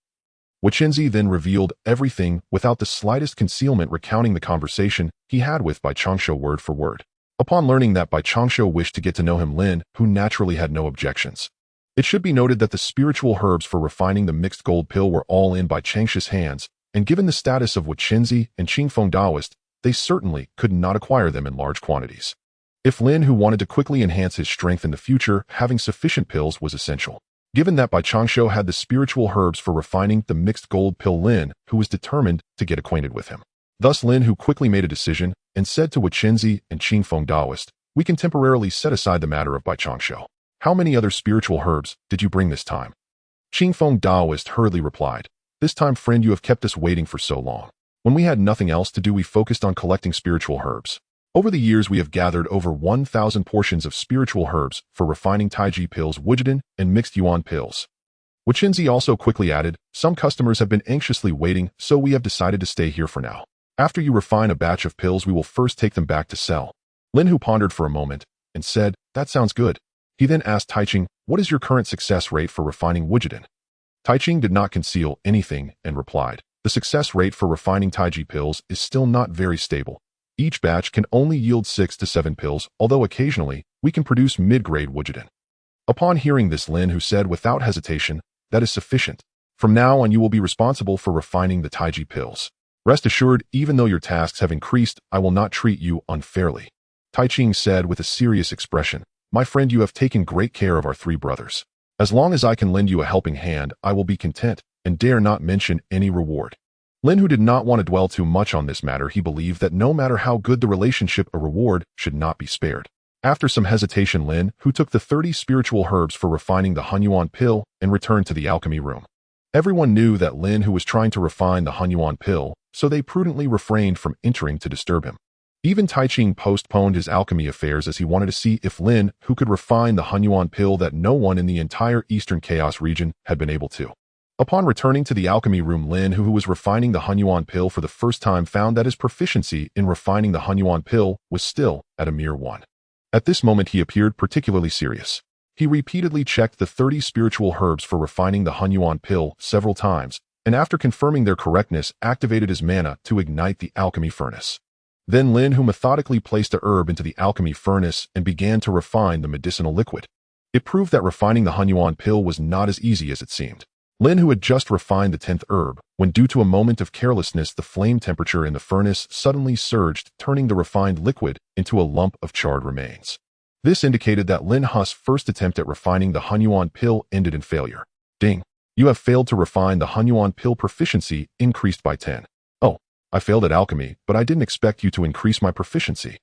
Wichenzi then revealed everything without the slightest concealment, recounting the conversation he had with Bai Changsho word for word. Upon learning that Bai Changsho wished to get to know him, Lin Hu naturally had no objections. It should be noted that the spiritual herbs for refining the mixed gold pill were all in Bai Changsho's hands, and given the status of Wichenzi and Qingfeng Daoist, they certainly could not acquire them in large quantities. If Lin Hu wanted to quickly enhance his strength in the future, having sufficient pills was essential. Given that Bai Changsho had the spiritual herbs for refining the mixed gold pill, Lin Hu was determined to get acquainted with him. Thus Lin Hu quickly made a decision and said to Wichenzi and Qingfeng Daoist, we can temporarily set aside the matter of Bai Changsho. How many other spiritual herbs did you bring this time? Qingfeng Daoist hurriedly replied, this time, friend, you have kept us waiting for so long. When we had nothing else to do, we focused on collecting spiritual herbs. Over the years, we have gathered over 1,000 portions of spiritual herbs for refining Taiji pills, Wujiden, and mixed Yuan pills. Wichenzi also quickly added, some customers have been anxiously waiting, so we have decided to stay here for now. After you refine a batch of pills, we will first take them back to sell. Lin Hu pondered for a moment and said, that sounds good. He then asked Taiching, what is your current success rate for refining Wujiden? Taiching did not conceal anything and replied, the success rate for refining Taiji pills is still not very stable. Each batch can only yield 6 to 7 pills, although occasionally we can produce mid-grade Wujiden. Upon hearing this, Lin Hu said without hesitation, that is sufficient. From now on, you will be responsible for refining the Taiji pills. Rest assured, even though your tasks have increased, I will not treat you unfairly. Taiching said with a serious expression, my friend, you have taken great care of our 3 brothers. As long as I can lend you a helping hand, I will be content and dare not mention any reward. Lin Hu did not want to dwell too much on this matter. He believed that no matter how good the relationship, a reward should not be spared. After some hesitation, Lin Hu took the 30 spiritual herbs for refining the Hunyuan pill and returned to the alchemy room. Everyone knew that Lin Hu was trying to refine the Hunyuan pill, so they prudently refrained from entering to disturb him. Even Taiching postponed his alchemy affairs as he wanted to see if Lin Hu could refine the Hunyuan pill that no one in the entire Eastern Chaos region had been able to. Upon returning to the alchemy room, Lin Hu, who was refining the Hunyuan pill for the first time, found that his proficiency in refining the Hunyuan pill was still at a mere 1. At this moment, he appeared particularly serious. He repeatedly checked the 30 spiritual herbs for refining the Hunyuan pill several times, and after confirming their correctness, activated his mana to ignite the alchemy furnace. Then Lin Hu methodically placed a herb into the alchemy furnace and began to refine the medicinal liquid. It proved that refining the Hunyuan pill was not as easy as it seemed. Lin Hu had just refined the 10th herb, when due to a moment of carelessness, the flame temperature in the furnace suddenly surged, turning the refined liquid into a lump of charred remains. This indicated that Lin Hu's first attempt at refining the Hunyuan pill ended in failure. Ding! You have failed to refine the Hunyuan pill. Proficiency increased by 10. Oh, I failed at alchemy, but I didn't expect you to increase my proficiency.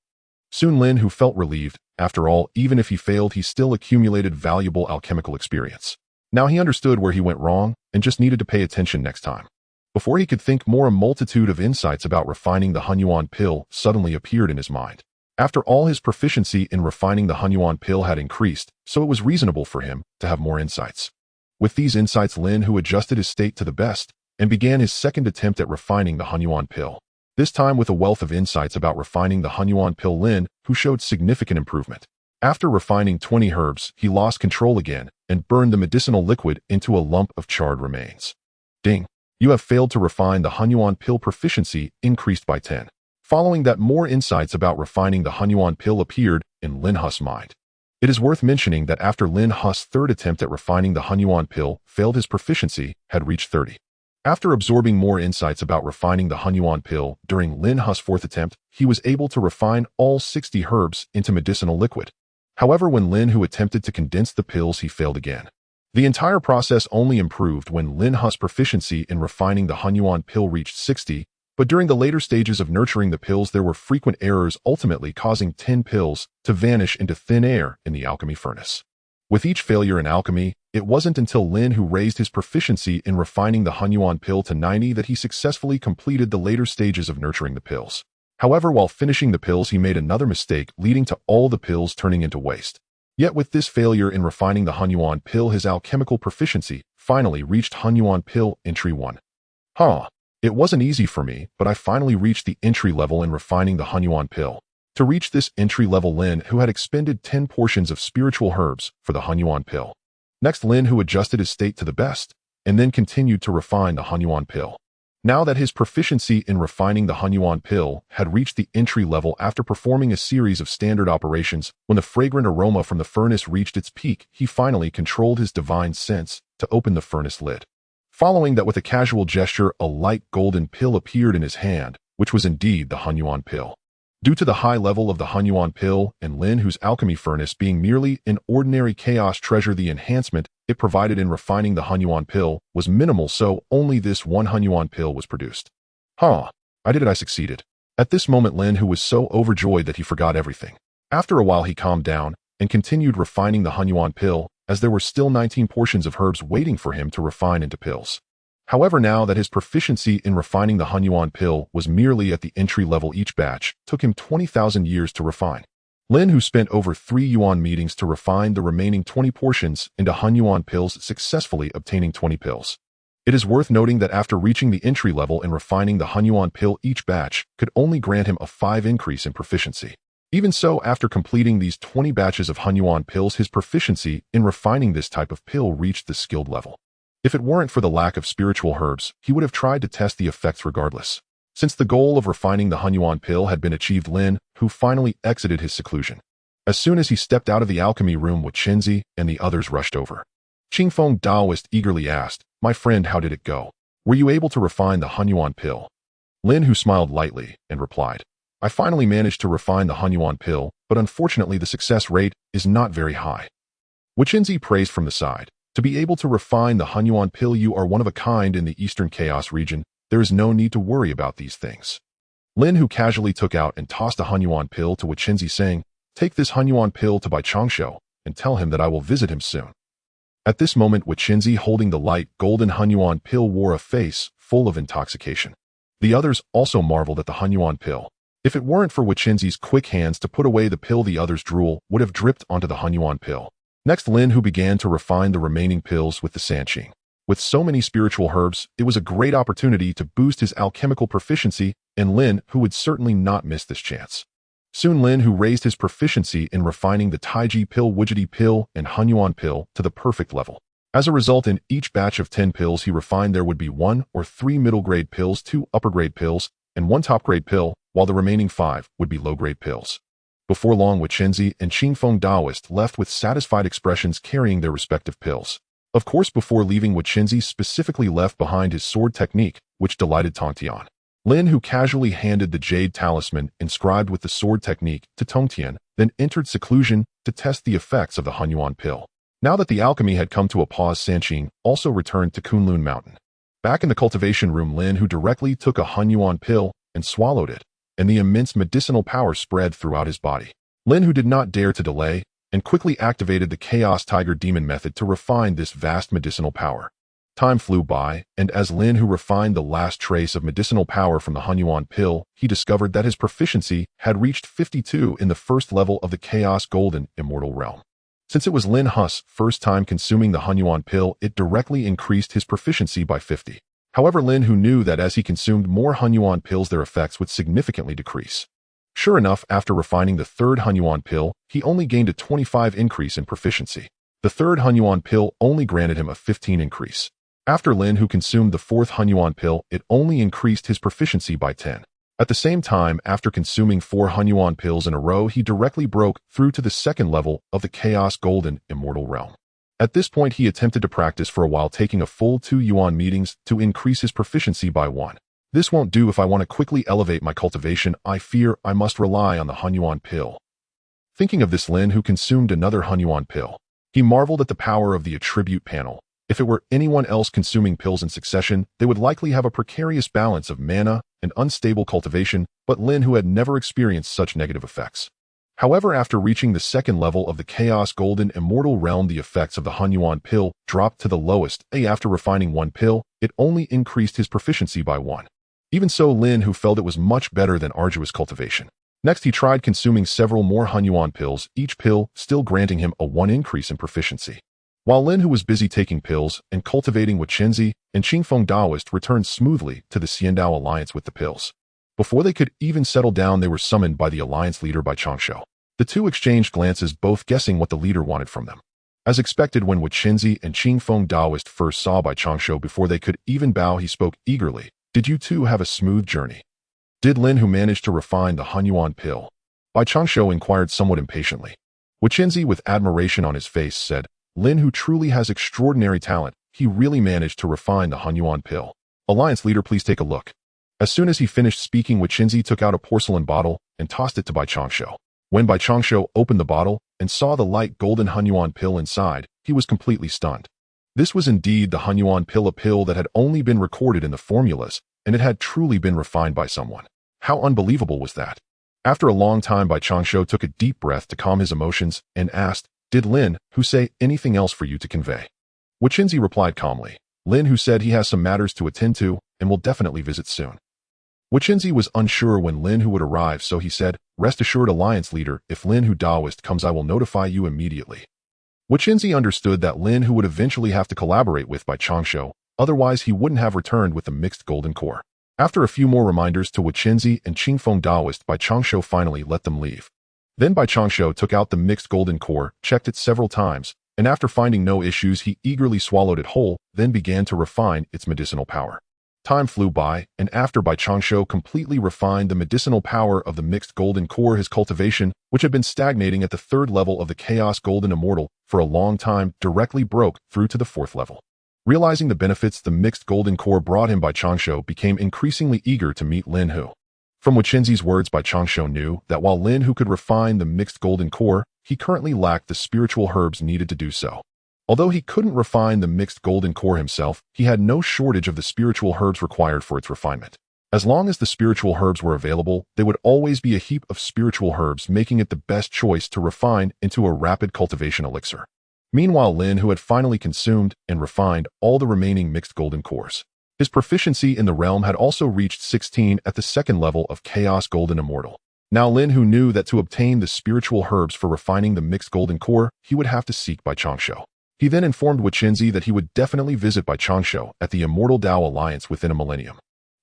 Soon Lin Hu felt relieved. After all, even if he failed, he still accumulated valuable alchemical experience. Now he understood where he went wrong and just needed to pay attention next time. Before he could think more, a multitude of insights about refining the Hunyuan pill suddenly appeared in his mind. After all, his proficiency in refining the Hunyuan pill had increased, so it was reasonable for him to have more insights. With these insights, Lin Hu adjusted his state to the best and began his second attempt at refining the Hunyuan pill. This time, with a wealth of insights about refining the Hunyuan pill, Lin Hu showed significant improvement. After refining 20 herbs, he lost control again and burned the medicinal liquid into a lump of charred remains. Ding! You have failed to refine the Hunyuan pill. Proficiency increased by 10. Following that, more insights about refining the Hunyuan pill appeared in Lin Hu's mind. It is worth mentioning that after Lin Hu's third attempt at refining the Hunyuan pill failed, his proficiency had reached 30. After absorbing more insights about refining the Hunyuan pill during Lin Hu's fourth attempt, he was able to refine all 60 herbs into medicinal liquid. However, when Lin Hu attempted to condense the pills, he failed again. The entire process only improved when Lin Hu's proficiency in refining the Hunyuan pill reached 60, but during the later stages of nurturing the pills, there were frequent errors, ultimately causing 10 pills to vanish into thin air in the alchemy furnace. With each failure in alchemy, it wasn't until Lin Hu raised his proficiency in refining the Hunyuan pill to 90 that he successfully completed the later stages of nurturing the pills. However, while finishing the pills, he made another mistake, leading to all the pills turning into waste. Yet with this failure in refining the Hunyuan pill, his alchemical proficiency finally reached Hunyuan pill entry 1. It wasn't easy for me, but I finally reached the entry level in refining the Hunyuan pill. To reach this entry level, Lin Hu had expended 10 portions of spiritual herbs for the Hunyuan pill. Next, Lin Hu adjusted his state to the best, and then continued to refine the Hunyuan pill. Now that his proficiency in refining the Hunyuan pill had reached the entry level after performing a series of standard operations, when the fragrant aroma from the furnace reached its peak, he finally controlled his divine sense to open the furnace lid. Following that, with a casual gesture, a light golden pill appeared in his hand, which was indeed the Hunyuan pill. Due to the high level of the Hunyuan pill and Lin Hu's alchemy furnace being merely an ordinary chaos treasure, the enhancement it provided in refining the Hunyuan pill was minimal, so only this one Hunyuan pill was produced. I succeeded. At this moment, Lin Hu was so overjoyed that he forgot everything. After a while, he calmed down and continued refining the Hunyuan pill, as there were still 19 portions of herbs waiting for him to refine into pills. However, now that his proficiency in refining the Hunyuan pill was merely at the entry level, each batch took him 20,000 years to refine. Lin Hu spent over 3 yuan meetings to refine the remaining 20 portions into Hunyuan pills, successfully obtaining 20 pills. It is worth noting that after reaching the entry level in refining the Hunyuan pill, each batch could only grant him a 5 increase in proficiency. Even so, after completing these 20 batches of Hunyuan pills, his proficiency in refining this type of pill reached the skilled level. If it weren't for the lack of spiritual herbs, he would have tried to test the effects regardless. Since the goal of refining the Hunyuan pill had been achieved, Lin Hu finally exited his seclusion. As soon as he stepped out of the alchemy room, Wichenzi and the others rushed over. Qingfeng Daoist eagerly asked, "My friend, how did it go? Were you able to refine the Hunyuan pill?" Lin Hu smiled lightly and replied, "I finally managed to refine the Hunyuan pill, but unfortunately the success rate is not very high." Wichenzi praised from the side, "To be able to refine the Hunyuan pill, you are one of a kind in the Eastern Chaos region. There is no need to worry about these things." Lin Hu casually took out and tossed a Hunyuan pill to Wichenzi, saying, "Take this Hunyuan pill to Bai Changshou and tell him that I will visit him soon." At this moment, Wichenzi, holding the light golden Hunyuan pill, wore a face full of intoxication. The others also marveled at the Hunyuan pill. If it weren't for Wichenzi's quick hands to put away the pill, the others' drool would have dripped onto the Hunyuan pill. Next, Lin Hu began to refine the remaining pills with the Sanqing. With so many spiritual herbs, it was a great opportunity to boost his alchemical proficiency, and Lin Hu would certainly not miss this chance. Soon, Lin Hu raised his proficiency in refining the Taiji pill, Wujidi pill, and Hunyuan pill to the perfect level. As a result, in each batch of 10 pills he refined, there would be 1 or 3 middle-grade pills, 2 upper-grade pills, and 1 top-grade pill, while the remaining 5 would be low-grade pills. Before long, Wichenzi and Qingfeng Daoist left with satisfied expressions, carrying their respective pills. Of course, before leaving, Wichenzi specifically left behind his sword technique, which delighted Tongtian. Lin Hu casually handed the jade talisman inscribed with the sword technique to Tongtian, then entered seclusion to test the effects of the Hunyuan pill. Now that the alchemy had come to a pause, Sanqing also returned to Kunlun Mountain. Back in the cultivation room, Lin Hu directly took a Hunyuan pill and swallowed it, and the immense medicinal power spread throughout his body. Lin Hu did not dare to delay and quickly activated the Chaos Tiger Demon method to refine this vast medicinal power. Time flew by, and as Lin Hu refined the last trace of medicinal power from the Hunyuan pill, he discovered that his proficiency had reached 52 in the first level of the Chaos Golden Immortal Realm. Since it was Lin Hu's first time consuming the Hunyuan pill, it directly increased his proficiency by 50. However, Lin Hu knew that as he consumed more Hunyuan pills, their effects would significantly decrease. Sure enough, after refining the third Hunyuan pill, he only gained a 25 increase in proficiency. The third Hunyuan pill only granted him a 15 increase. After Lin Hu consumed the fourth Hunyuan pill, it only increased his proficiency by 10. At the same time, after consuming 4 Hunyuan pills in a row, he directly broke through to the second level of the Chaos Golden Immortal Realm. At this point, he attempted to practice for a while, taking a full 2 yuan meetings to increase his proficiency by 1. This won't do if I want to quickly elevate my cultivation. I fear I must rely on the Hunyuan pill. Thinking of this, Lin Hu consumed another Hunyuan pill. He marveled at the power of the attribute panel. If it were anyone else consuming pills in succession, they would likely have a precarious balance of mana and unstable cultivation, but Lin Hu had never experienced such negative effects. However, after reaching the second level of the Chaos Golden Immortal Realm, the effects of the Hunyuan pill dropped to the lowest. After refining 1 pill, it only increased his proficiency by 1. Even so, Lin Hu felt it was much better than arduous cultivation. Next, he tried consuming several more Hunyuan pills, each pill still granting him a 1 increase in proficiency. While Lin Hu was busy taking pills and cultivating with Qinzi and Qingfeng Daoist returned smoothly to the Xiandao alliance with the pills. Before they could even settle down, they were summoned by the alliance leader by Changshu. The two exchanged glances, both guessing what the leader wanted from them. As expected, when Qinzi and Qingfeng Daoist first saw Bai Changshu, before they could even bow, he spoke eagerly. Did you two have a smooth journey? Did Lin Hu manage to refine the Hunyuan pill? Bai Changshu inquired somewhat impatiently. Qinzi, with admiration on his face, said, Lin Hu truly has extraordinary talent. He really managed to refine the Hunyuan pill. Alliance leader, please take a look. As soon as he finished speaking, Qinzi took out a porcelain bottle and tossed it to Bai Changshu. When Bai Changshu opened the bottle and saw the light golden Hunyuan pill inside, he was completely stunned. This was indeed the Hunyuan pill, a pill that had only been recorded in the formulas, and it had truly been refined by someone. How unbelievable was that? After a long time, Bai Changshu took a deep breath to calm his emotions and asked, Did Lin Hu say anything else for you to convey? Qinzi replied calmly. Lin Hu said he has some matters to attend to and will definitely visit soon. Qinzi was unsure when Lin Hu would arrive, so he said, Rest assured, Alliance Leader, if Lin Hu Daoist comes, I will notify you immediately. Qinzi understood that Lin Hu would eventually have to collaborate with Bai Changshu, otherwise he wouldn't have returned with the mixed golden core. After a few more reminders to Qinzi and Qingfeng Daoist, Bai Changshu finally let them leave. Then Bai Changshu took out the mixed golden core, checked it several times, and after finding no issues, he eagerly swallowed it whole, then began to refine its medicinal power. Time flew by, and after Bai Changshu completely refined the medicinal power of the mixed golden core, his cultivation, which had been stagnating at the 3rd level of the Chaos Golden Immortal for a long time, directly broke through to the 4th level. Realizing the benefits the mixed golden core brought him, Bai Changshu became increasingly eager to meet Lin Hu. From Qinzi's words, Bai Changshu knew that while Lin Hu could refine the mixed golden core, he currently lacked the spiritual herbs needed to do so. Although he couldn't refine the mixed golden core himself, he had no shortage of the spiritual herbs required for its refinement. As long as the spiritual herbs were available, there would always be a heap of spiritual herbs, making it the best choice to refine into a rapid cultivation elixir. Meanwhile, Lin Hu had finally consumed and refined all the remaining mixed golden cores. His proficiency in the realm had also reached 16 at the 2nd level of Chaos Golden Immortal. Now Lin Hu knew that to obtain the spiritual herbs for refining the mixed golden core, he would have to seek Bai Changshu. He then informed Qinzi that he would definitely visit Bai Changshu at the Immortal Dao Alliance within a millennium.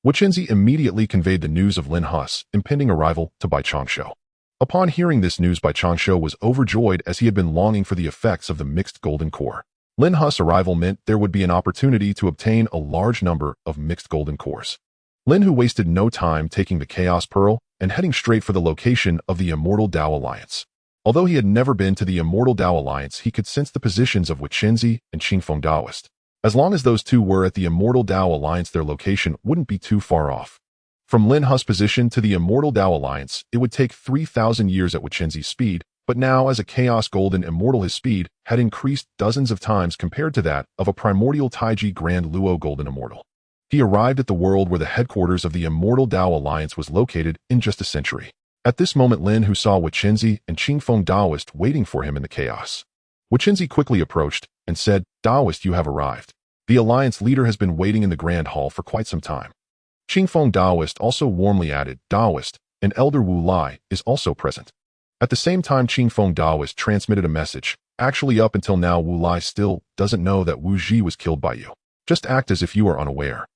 Qinzi immediately conveyed the news of Lin Hu's impending arrival to Bai Changshu. Upon hearing this news, Bai Changshu was overjoyed, as he had been longing for the effects of the mixed golden core. Lin Hu's arrival meant there would be an opportunity to obtain a large number of mixed golden cores. Lin Hu wasted no time taking the Chaos Pearl and heading straight for the location of the Immortal Dao Alliance. Although he had never been to the Immortal Dao Alliance, he could sense the positions of Qinzi and Qingfeng Daoist. As long as those two were at the Immortal Dao Alliance, their location wouldn't be too far off. From Lin Hu's position to the Immortal Dao Alliance, it would take 3,000 years at Qinzi's speed, but now as a Chaos Golden Immortal, his speed had increased dozens of times compared to that of a Primordial Taiji Grand Luo Golden Immortal. He arrived at the world where the headquarters of the Immortal Dao Alliance was located in just a century. At this moment, Lin Hu saw Qinzi and Qingfeng Daoist waiting for him in the chaos. Qinzi quickly approached and said, Daoist, you have arrived. The alliance leader has been waiting in the grand hall for quite some time. Qingfeng Daoist also warmly added, Daoist, and Elder Wu Lai is also present. At the same time, Qingfeng Daoist transmitted a message. Actually, up until now, Wu Lai still doesn't know that Wu Ji was killed by you. Just act as if you are unaware.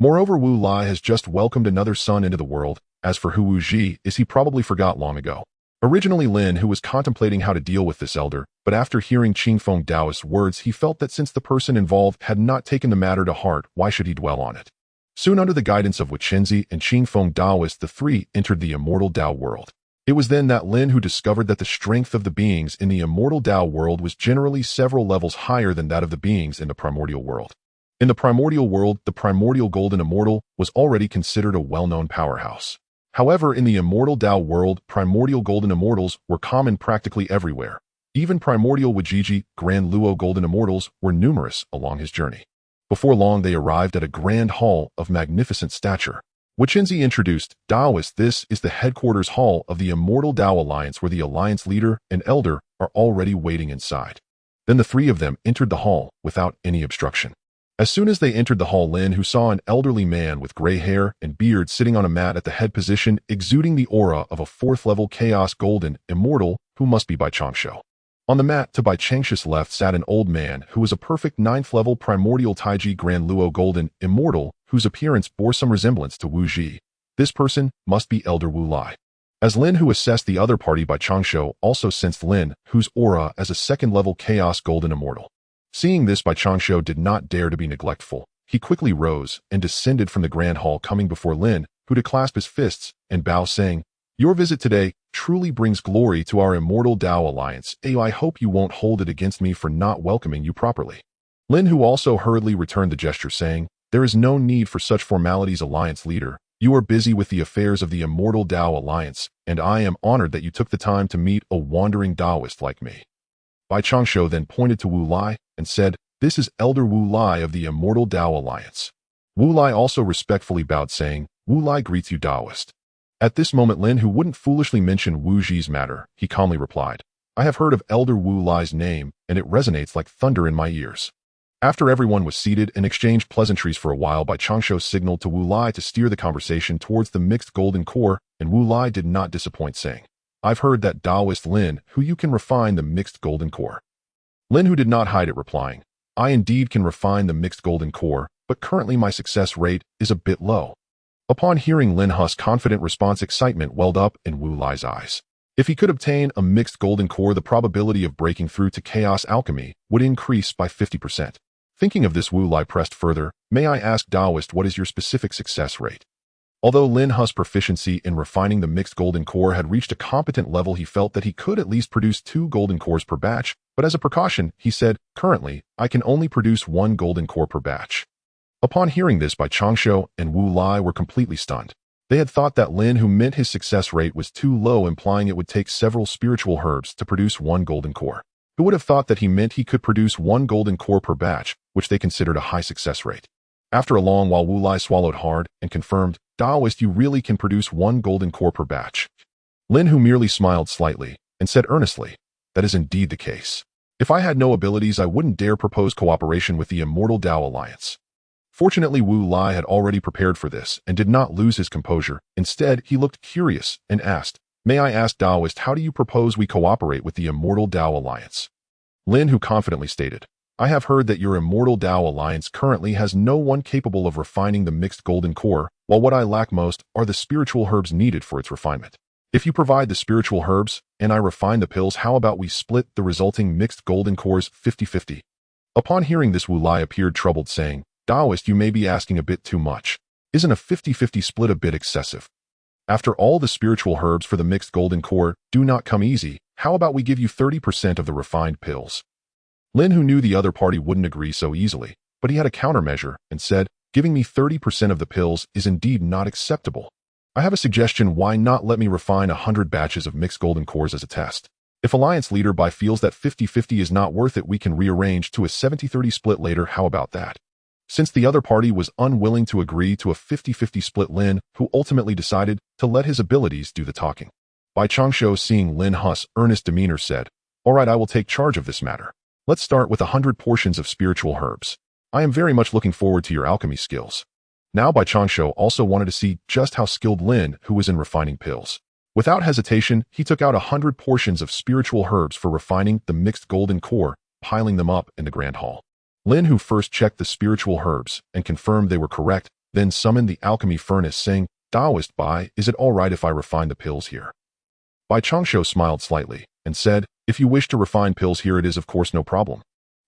Moreover, Wu Lai has just welcomed another son into the world. As for who Wu Ji is, he probably forgot long ago. Originally, Lin Hu was contemplating how to deal with this elder, but after hearing Qingfeng Daoist's words, he felt that since the person involved had not taken the matter to heart, why should he dwell on it? Soon, under the guidance of Qinzi and Qingfeng Daoist, the three entered the Immortal Dao world. It was then that Lin Hu discovered that the strength of the beings in the Immortal Dao world was generally several levels higher than that of the beings in the Primordial world. In the Primordial world, the Primordial Golden Immortal was already considered a well-known powerhouse. However, in the Immortal Dao world, Primordial Golden Immortals were common practically everywhere. Even Primordial Wajiji Grand Luo Golden Immortals were numerous along his journey. Before long, they arrived at a grand hall of magnificent stature. Qinzi introduced, Daoist, this is the headquarters hall of the Immortal Dao Alliance, where the alliance leader and elder are already waiting inside. Then the three of them entered the hall without any obstruction. As soon as they entered the hall, Lin Hu saw an elderly man with gray hair and beard sitting on a mat at the head position, exuding the aura of a 4th-level Chaos Golden Immortal who must be Bai Changshu. On the mat to Bai Changshi's left sat an old man who was a perfect 9th-level Primordial Taiji Grand Luo Golden Immortal whose appearance bore some resemblance to Wu Ji. This person must be Elder Wu Lai. As Lin Hu assessed the other party, Bai Changshu also sensed Lin Hu's aura as a 2nd-level Chaos Golden Immortal. Seeing this, Bai Changshu did not dare to be neglectful. He quickly rose and descended from the grand hall, coming before Lin Hu to clasp his fists and bow, saying, "Your visit today truly brings glory to our Immortal Dao Alliance. I hope you won't hold it against me for not welcoming you properly." Lin Hu also hurriedly returned the gesture, saying, "There is no need for such formalities, Alliance leader. You are busy with the affairs of the Immortal Dao Alliance, and I am honored that you took the time to meet a wandering Daoist like me." Bai Changshu then pointed to Wu Lai and said, "This is Elder Wu Lai of the Immortal Dao Alliance." Wu Lai also respectfully bowed, saying, "Wu Lai greets you, Daoist." At this moment, Lin Hu wouldn't foolishly mention Wu Ji's matter. He calmly replied, "I have heard of Elder Wu Lai's name, and it resonates like thunder in my ears." After everyone was seated and exchanged pleasantries for a while, Bai Changshu signaled to Wu Lai to steer the conversation towards the mixed golden core, and Wu Lai did not disappoint, saying, "I've heard that Daoist Lin Hu you can refine the mixed golden core." Lin Hu did not hide it, replying, "I indeed can refine the mixed golden core, but currently my success rate is a bit low." Upon hearing Lin Hu's confident response, excitement welled up in Wu Lai's eyes. If he could obtain a mixed golden core, the probability of breaking through to chaos alchemy would increase by 50%. Thinking of this, Wu Lai pressed further, "May I ask, Daoist, what is your specific success rate?" Although Lin Hu's proficiency in refining the mixed golden core had reached a competent level, he felt that he could at least produce 2 golden cores per batch, but as a precaution, he said, "Currently, I can only produce 1 golden core per batch." Upon hearing this, Bai Changshu and Wu Lai were completely stunned. They had thought that Lin Hu meant his success rate was too low, implying it would take several spiritual herbs to produce 1 golden core. Who would have thought that he meant he could produce 1 golden core per batch, which they considered a high success rate? After a long while, Wu Lai swallowed hard and confirmed, "Daoist, you really can produce 1 golden core per batch." Lin Hu merely smiled slightly and said earnestly, "That is indeed the case. If I had no abilities, I wouldn't dare propose cooperation with the Immortal Dao Alliance." Fortunately, Wu Lai had already prepared for this and did not lose his composure. Instead, he looked curious and asked, "May I ask, Daoist, how do you propose we cooperate with the Immortal Dao Alliance?" Lin Hu confidently stated, "I have heard that your Immortal Dao Alliance currently has no one capable of refining the mixed golden core, while what I lack most are the spiritual herbs needed for its refinement. If you provide the spiritual herbs, and I refine the pills, how about we split the resulting mixed golden cores 50-50? Upon hearing this, Wu Lai appeared troubled, saying, "Daoist, you may be asking a bit too much. Isn't a 50-50 split a bit excessive? After all, the spiritual herbs for the mixed golden core do not come easy. How about we give you 30% of the refined pills?" Lin Hu knew the other party wouldn't agree so easily, but he had a countermeasure and said, "Giving me 30% of the pills is indeed not acceptable. I have a suggestion. Why not let me refine 100 batches of mixed golden cores as a test? If Alliance Leader Bai feels that 50-50 is not worth it, we can rearrange to a 70-30 split later. How about that?" Since the other party was unwilling to agree to a 50-50 split, Lin Hu ultimately decided to let his abilities do the talking. Bai Changshu, seeing Lin Hu's earnest demeanor, said, "All right, I will take charge of this matter. Let's start with 100 portions of spiritual herbs. I am very much looking forward to your alchemy skills." Now Bai Changshu also wanted to see just how skilled Lin Hu was in refining pills. Without hesitation, he took out 100 portions of spiritual herbs for refining the mixed golden core, piling them up in the grand hall. Lin Hu first checked the spiritual herbs and confirmed they were correct, then summoned the alchemy furnace, saying, "Daoist Bai, is it all right if I refine the pills here?" Bai Changshu smiled slightly and said, "If you wish to refine pills here, it is of course no problem."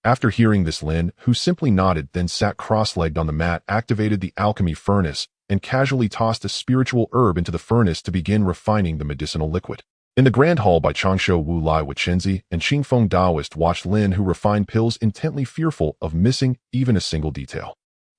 After hearing this, Lin Hu simply nodded, then sat cross-legged on the mat, activated the alchemy furnace, and casually tossed a spiritual herb into the furnace to begin refining the medicinal liquid. In the grand hall, Bai Changshu, Wu Lai, Wichenzi, and Qingfeng Daoist watched Lin Hu refine pills, intently fearful of missing even a single detail.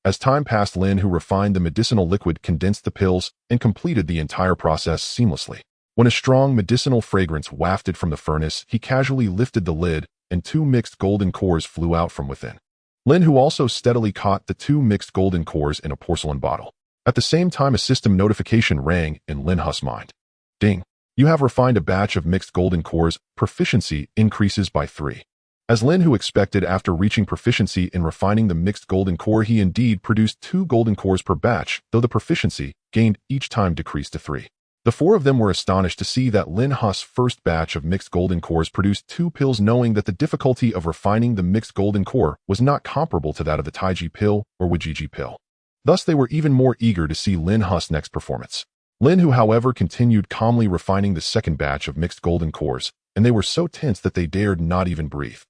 As time passed, Lin Hu refined the medicinal liquid, condensed the pills, and completed the entire process seamlessly. When a strong medicinal fragrance wafted from the furnace, he casually lifted the lid, and 2 mixed golden cores flew out from within. Lin Hu also steadily caught the 2 mixed golden cores in a porcelain bottle. At the same time, a system notification rang in Lin Hu's mind. "Ding! You have refined a batch of mixed golden cores. Proficiency increases by 3. As Lin Hu expected, after reaching proficiency in refining the mixed golden core, he indeed produced 2 golden cores per batch, though the proficiency gained each time decreased to 3. The four of them were astonished to see that Lin Hu's first batch of mixed golden cores produced 2 pills, knowing that the difficulty of refining the mixed golden core was not comparable to that of the Taiji pill or Wajiji pill. Thus, they were even more eager to see Lin Hu's next performance. Lin Hu, however, continued calmly refining the second batch of mixed golden cores, and they were so tense that they dared not even breathe.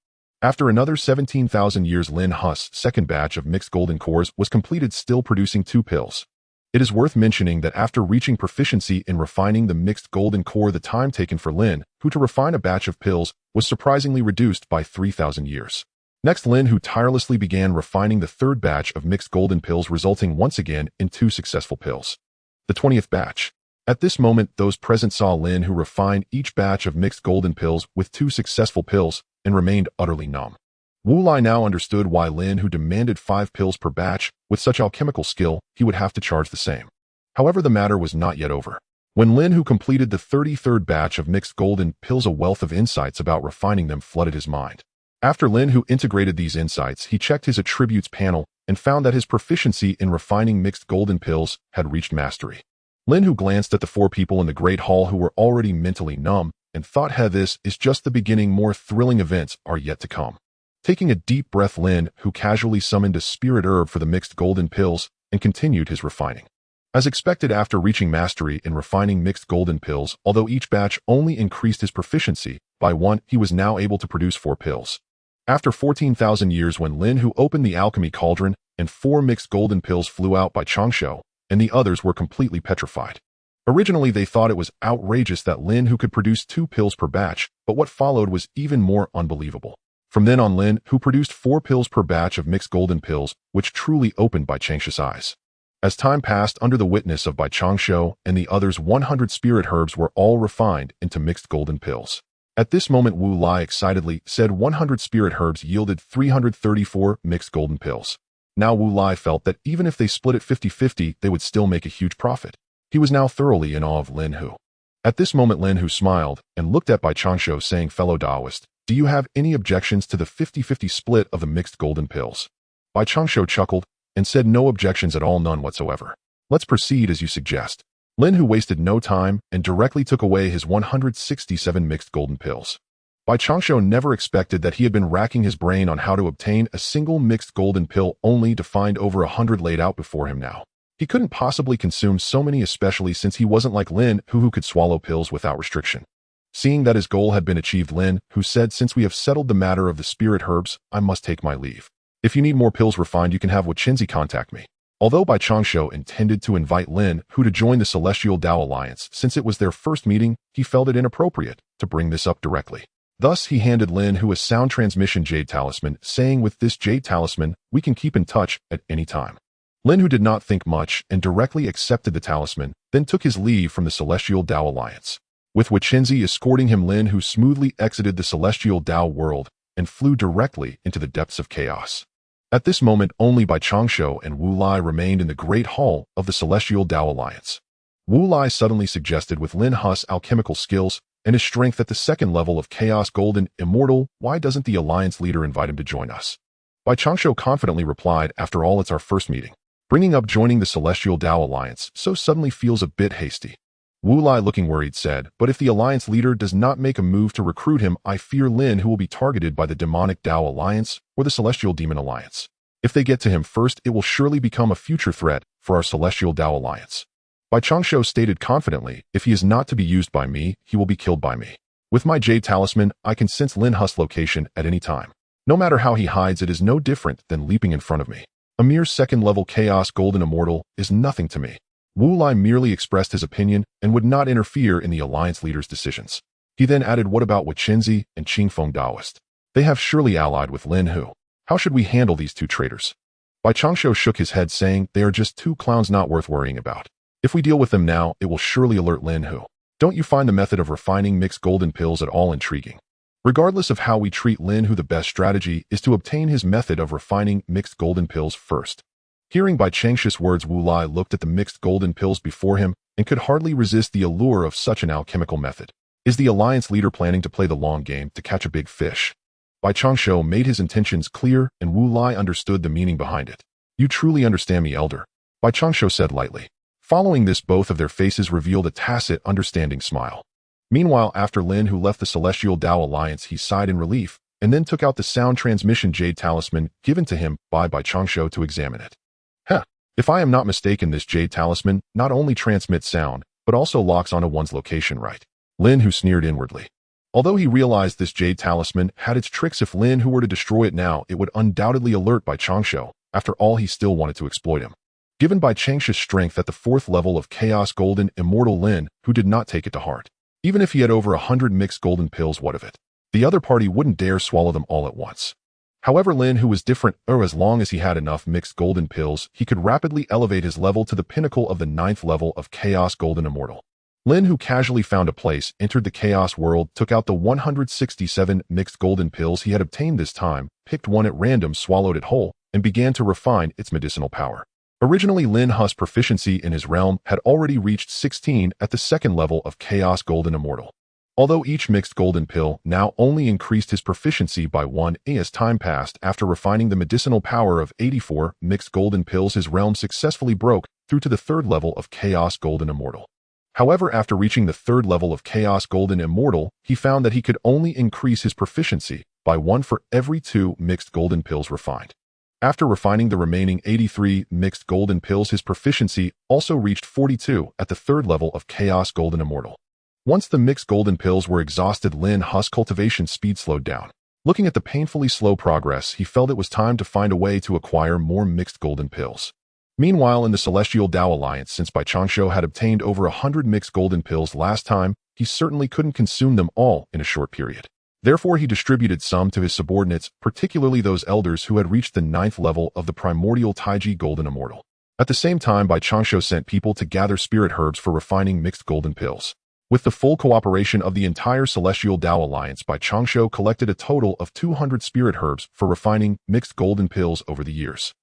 After another 17,000 years, Lin Hu's second batch of mixed golden cores was completed, still producing 2 pills. It is worth mentioning that after reaching proficiency in refining the mixed golden core, the time taken for Lin Hu to refine a batch of pills was surprisingly reduced by 3,000 years. Next, Lin Hu tirelessly began refining the third batch of mixed golden pills, resulting once again in 2 successful pills. The 20th batch. At this moment, those present saw Lin Hu refine each batch of mixed golden pills with 2 successful pills and remained utterly numb. Wu Lai now understood why Lin Hu demanded 5 pills per batch. With such alchemical skill, he would have to charge the same. However, the matter was not yet over. When Lin Hu completed the 33rd batch of mixed golden pills, a wealth of insights about refining them flooded his mind. After Lin Hu integrated these insights, he checked his attributes panel and found that his proficiency in refining mixed golden pills had reached mastery. Lin Hu glanced at the 4 people in the Great Hall who were already mentally numb and thought, "Hey, this is just the beginning. More thrilling events are yet to come." Taking a deep breath, Lin Hu casually summoned a spirit herb for the mixed golden pills and continued his refining. As expected, after reaching mastery in refining mixed golden pills, although each batch only increased his proficiency by 1, he was now able to produce 4 pills. After 14,000 years, when Lin Hu opened the alchemy cauldron and 4 mixed golden pills flew out by Changshu, and the others were completely petrified. Originally, they thought it was outrageous that Lin Hu could produce 2 pills per batch, but what followed was even more unbelievable. From then on, Lin Hu produced 4 pills per batch of mixed golden pills, which truly opened Bai Changshu's eyes. As time passed, under the witness of Bai Changshu and the others, 100 spirit herbs were all refined into mixed golden pills. At this moment, Wu Lai excitedly said 100 spirit herbs yielded 334 mixed golden pills. Now Wu Lai felt that even if they split it 50-50, they would still make a huge profit. He was now thoroughly in awe of Lin Hu. At this moment, Lin Hu smiled and looked at Bai Changshu, saying, "Fellow Daoist, do you have any objections to the 50-50 split of the mixed golden pills?" Bai Changshu chuckled and said, "No objections at all, none whatsoever. Let's proceed as you suggest." Lin Hu wasted no time and directly took away his 167 mixed golden pills. Bai Changshu never expected that he had been racking his brain on how to obtain a single mixed golden pill, only to find over 100 laid out before him now. He couldn't possibly consume so many, especially since he wasn't like Lin Hu, who could swallow pills without restriction. Seeing that his goal had been achieved, Lin Hu said, "Since we have settled the matter of the spirit herbs, I must take my leave. If you need more pills refined, you can have Wachenzi contact me." Although Bai Changshu intended to invite Lin Hu to join the Celestial Dao Alliance, since it was their first meeting, he felt it inappropriate to bring this up directly. Thus, he handed Lin Hu a sound transmission jade talisman, saying, "With this jade talisman, we can keep in touch at any time." Lin Hu did not think much and directly accepted the talisman, then took his leave from the Celestial Dao Alliance. With Wachenzi escorting him, Lin Hu smoothly exited the Celestial Dao world and flew directly into the depths of chaos. At this moment, only Bai Changshu and Wu Lai remained in the Great Hall of the Celestial Dao Alliance. Wu Lai suddenly suggested, with Lin Hu's alchemical skills and his strength at the second level of Chaos Golden Immortal, why doesn't the Alliance leader invite him to join us? Bai Changshu confidently replied, "After all, it's our first meeting. Bringing up joining the Celestial Dao Alliance so suddenly feels a bit hasty." Wu Lai, looking worried, said, "But if the Alliance leader does not make a move to recruit him, I fear Lin Hu will be targeted by the Demonic Dao Alliance or the Celestial Demon Alliance. If they get to him first, it will surely become a future threat for our Celestial Dao Alliance." Bai Changshu stated confidently, "If he is not to be used by me, he will be killed by me. With my jade talisman, I can sense Lin Hu's location at any time. No matter how he hides, it is no different than leaping in front of me. A mere second-level Chaos Golden Immortal is nothing to me." Wu Lai merely expressed his opinion and would not interfere in the Alliance leader's decisions. He then added, "What about Wachenzi and Qingfeng Daoist? They have surely allied with Lin Hu. How should we handle these 2 traitors?" Bai Changshu shook his head, saying, "They are just 2 clowns not worth worrying about. If we deal with them now, it will surely alert Lin Hu. Don't you find the method of refining mixed golden pills at all intriguing? Regardless of how we treat Lin Hu, the best strategy is to obtain his method of refining mixed golden pills first." Hearing Bai Changshu's words, Wu Lai looked at the mixed golden pills before him and could hardly resist the allure of such an alchemical method. Is the Alliance leader planning to play the long game to catch a big fish? Bai Changshu made his intentions clear, and Wu Lai understood the meaning behind it. "You truly understand me, Elder," Bai Changshu said lightly. Following this, both of their faces revealed a tacit, understanding smile. Meanwhile, after Lin Hu left the Celestial Dao Alliance, he sighed in relief, and then took out the sound transmission jade talisman given to him by Changsho to examine it. If I am not mistaken, this jade talisman not only transmits sound, but also locks onto one's location, right? Lin Hu sneered inwardly. Although he realized this jade talisman had its tricks, if Lin Hu were to destroy it now, it would undoubtedly alert Changsho. After all, he still wanted to exploit him. Given Changsho's strength at the 4th level of Chaos Golden Immortal, Lin Hu did not take it to heart. Even if he had over 100 mixed golden pills, what of it? The other party wouldn't dare swallow them all at once. However, Lin Hu was different, as long as he had enough mixed golden pills, he could rapidly elevate his level to the pinnacle of the 9th level of Chaos Golden Immortal. Lin Hu casually found a place, entered the Chaos world, took out the 167 mixed golden pills he had obtained this time, picked one at random, swallowed it whole, and began to refine its medicinal power. Originally, Lin Hu's proficiency in his realm had already reached 16 at the 2nd level of Chaos Golden Immortal. Although each mixed golden pill now only increased his proficiency by 1 as time passed, after refining the medicinal power of 84 mixed golden pills, his realm successfully broke through to the 3rd level of Chaos Golden Immortal. However, after reaching the 3rd level of Chaos Golden Immortal, he found that he could only increase his proficiency by 1 for every 2 mixed golden pills refined. After refining the remaining 83 mixed golden pills, his proficiency also reached 42 at the 3rd level of Chaos Golden Immortal. Once the mixed golden pills were exhausted, Lin Hu's cultivation speed slowed down. Looking at the painfully slow progress, he felt it was time to find a way to acquire more mixed golden pills. Meanwhile, in the Celestial Dao Alliance, since Changsho had obtained over 100 mixed golden pills last time, he certainly couldn't consume them all in a short period. Therefore, he distributed some to his subordinates, particularly those elders who had reached the 9th level of the Primordial Taiji Golden Immortal. At the same time, Changsho sent people to gather spirit herbs for refining mixed golden pills. With the full cooperation of the entire Celestial Dao Alliance, Changsho collected a total of 200 spirit herbs for refining mixed golden pills over the years.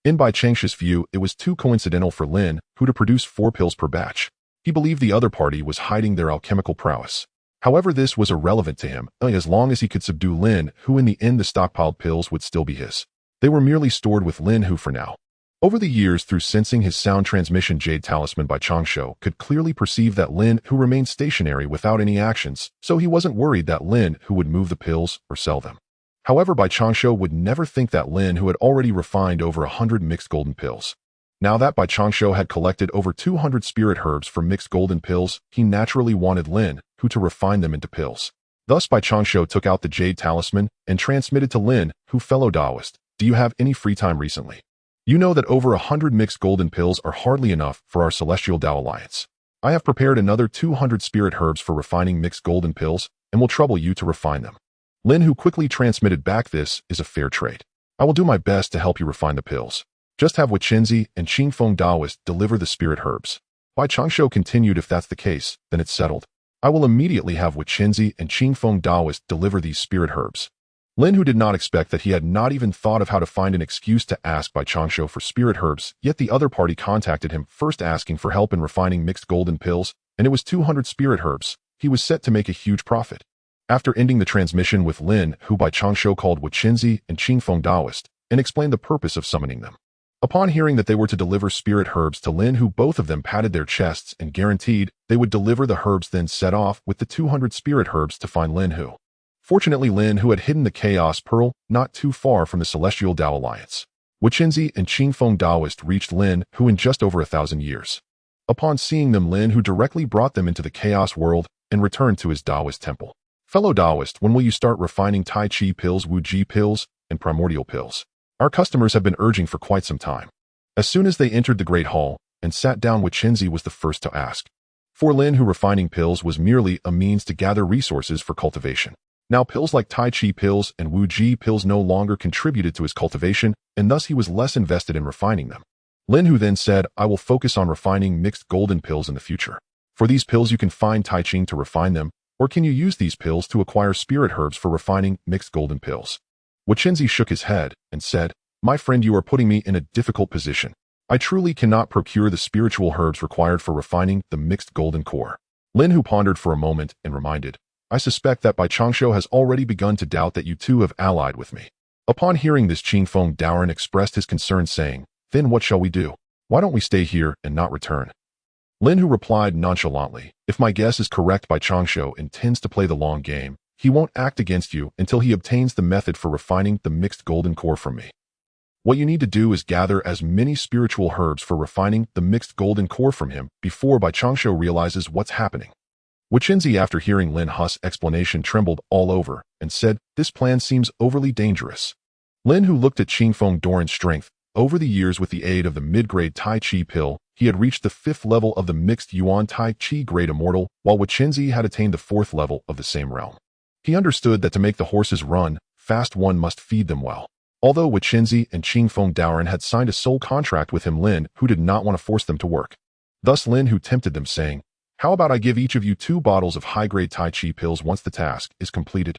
In Changsho's view, it was too coincidental for Lin Hu to produce 4 pills per batch. He believed the other party was hiding their alchemical prowess. However, this was irrelevant to him, as long as he could subdue Lin Hu. In the end, the stockpiled pills would still be his. They were merely stored with Lin Hu for now. Over the years, through sensing his sound transmission jade talisman, Changsho could clearly perceive that Lin Hu remained stationary without any actions, so he wasn't worried that Lin Hu would move the pills or sell them. However, Changsho would never think that Lin Hu had already refined over 100 mixed golden pills. Now that Changsho had collected over 200 spirit herbs for mixed golden pills, he naturally wanted Lin Hu to refine them into pills. Thus, Changsho took out the jade talisman and transmitted to Lin Hu, fellow Daoist, "Do you have any free time recently? You know that over 100 mixed golden pills are hardly enough for our Celestial Dao Alliance. I have prepared another 200 spirit herbs for refining mixed golden pills and will trouble you to refine them." Lin Hu quickly transmitted back, "This is a fair trade. I will do my best to help you refine the pills. Just have Wichenzi and Qingfeng Daoist deliver the spirit herbs." Changsho continued, "If that's the case, then it's settled. I will immediately have Wichenzi and Qingfeng Daoist deliver these spirit herbs." Lin Hu did not expect that he had not even thought of how to find an excuse to ask Changsho for spirit herbs, yet the other party contacted him first asking for help in refining mixed golden pills, and it was 200 spirit herbs. He was set to make a huge profit. After ending the transmission with Lin Hu, Changsho called Wichenzi and Qingfeng Daoist and explained the purpose of summoning them. Upon hearing that they were to deliver spirit herbs to Lin Hu, both of them patted their chests and guaranteed they would deliver the herbs, then set off with the 200 spirit herbs to find Lin Hu. Fortunately, Lin Hu had hidden the Chaos Pearl not too far from the Celestial Dao Alliance. Wichenzi and Qingfeng Daoist reached Lin Hu in just over 1,000 years. Upon seeing them, Lin Hu directly brought them into the Chaos world and returned to his Daoist temple. "Fellow Daoist, when will you start refining Tai Chi pills, Wu Ji pills, and Primordial pills? Our customers have been urging for quite some time." As soon as they entered the Great Hall and sat down, Wichenzi was the first to ask. For Lin Hu, refining pills was merely a means to gather resources for cultivation. Now, pills like Tai Chi pills and Wu Ji pills no longer contributed to his cultivation, and thus he was less invested in refining them. Lin Hu then said, "I will focus on refining mixed golden pills in the future. For these pills, you can find Tai Chi to refine them, or can you use these pills to acquire spirit herbs for refining mixed golden pills?" Wichenzi shook his head and said, "My friend, you are putting me in a difficult position. I truly cannot procure the spiritual herbs required for refining the mixed golden core." Lin Hu pondered for a moment and reminded, "I suspect that Changsho has already begun to doubt that you two have allied with me." Upon hearing this, Qingfeng Daoren expressed his concern, saying, "Then what shall we do? Why don't we stay here and not return?" Lin Hu replied nonchalantly, if my guess is correct, Bai Changshu intends to play the long game. He won't act against you until he obtains the method for refining the mixed golden core from me. What you need to do is gather as many spiritual herbs for refining the mixed golden core from him before Bai Changshu realizes what's happening. Wichenzi, after hearing Lin Hu's explanation, trembled all over and said, this plan seems overly dangerous. Lin Hu looked at Qingfeng Doran's strength. Over the years, with the aid of the mid-grade Tai Chi pill, he had reached the 5th level of the mixed Yuan Tai Chi Grade Immortal, while Wichenzi had attained the 4th level of the same realm. He understood that to make the horses run fast, one must feed them well. Although Wichenzi and Qingfeng Doran had signed a soul contract with him, Lin Hu did not want to force them to work. Thus Lin Hu tempted them, saying, how about I give each of you 2 bottles of high-grade Tai Chi pills once the task is completed?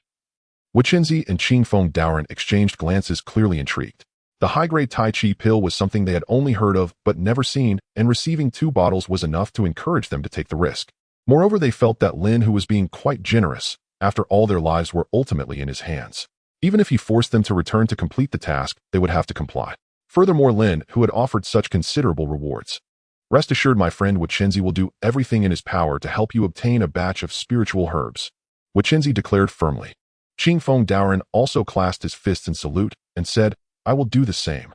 Wichenzi and Qingfeng Doran exchanged glances, clearly intrigued. The high-grade Tai Chi pill was something they had only heard of but never seen, and receiving 2 bottles was enough to encourage them to take the risk. Moreover, they felt that Lin Hu was being quite generous. After all, their lives were ultimately in his hands. Even if he forced them to return to complete the task, they would have to comply. Furthermore, Lin Hu had offered such considerable rewards. Rest assured, my friend, Wichenzi will do everything in his power to help you obtain a batch of spiritual herbs, Wichenzi declared firmly. Qingfeng Doran also clasped his fists in salute and said, I will do the same.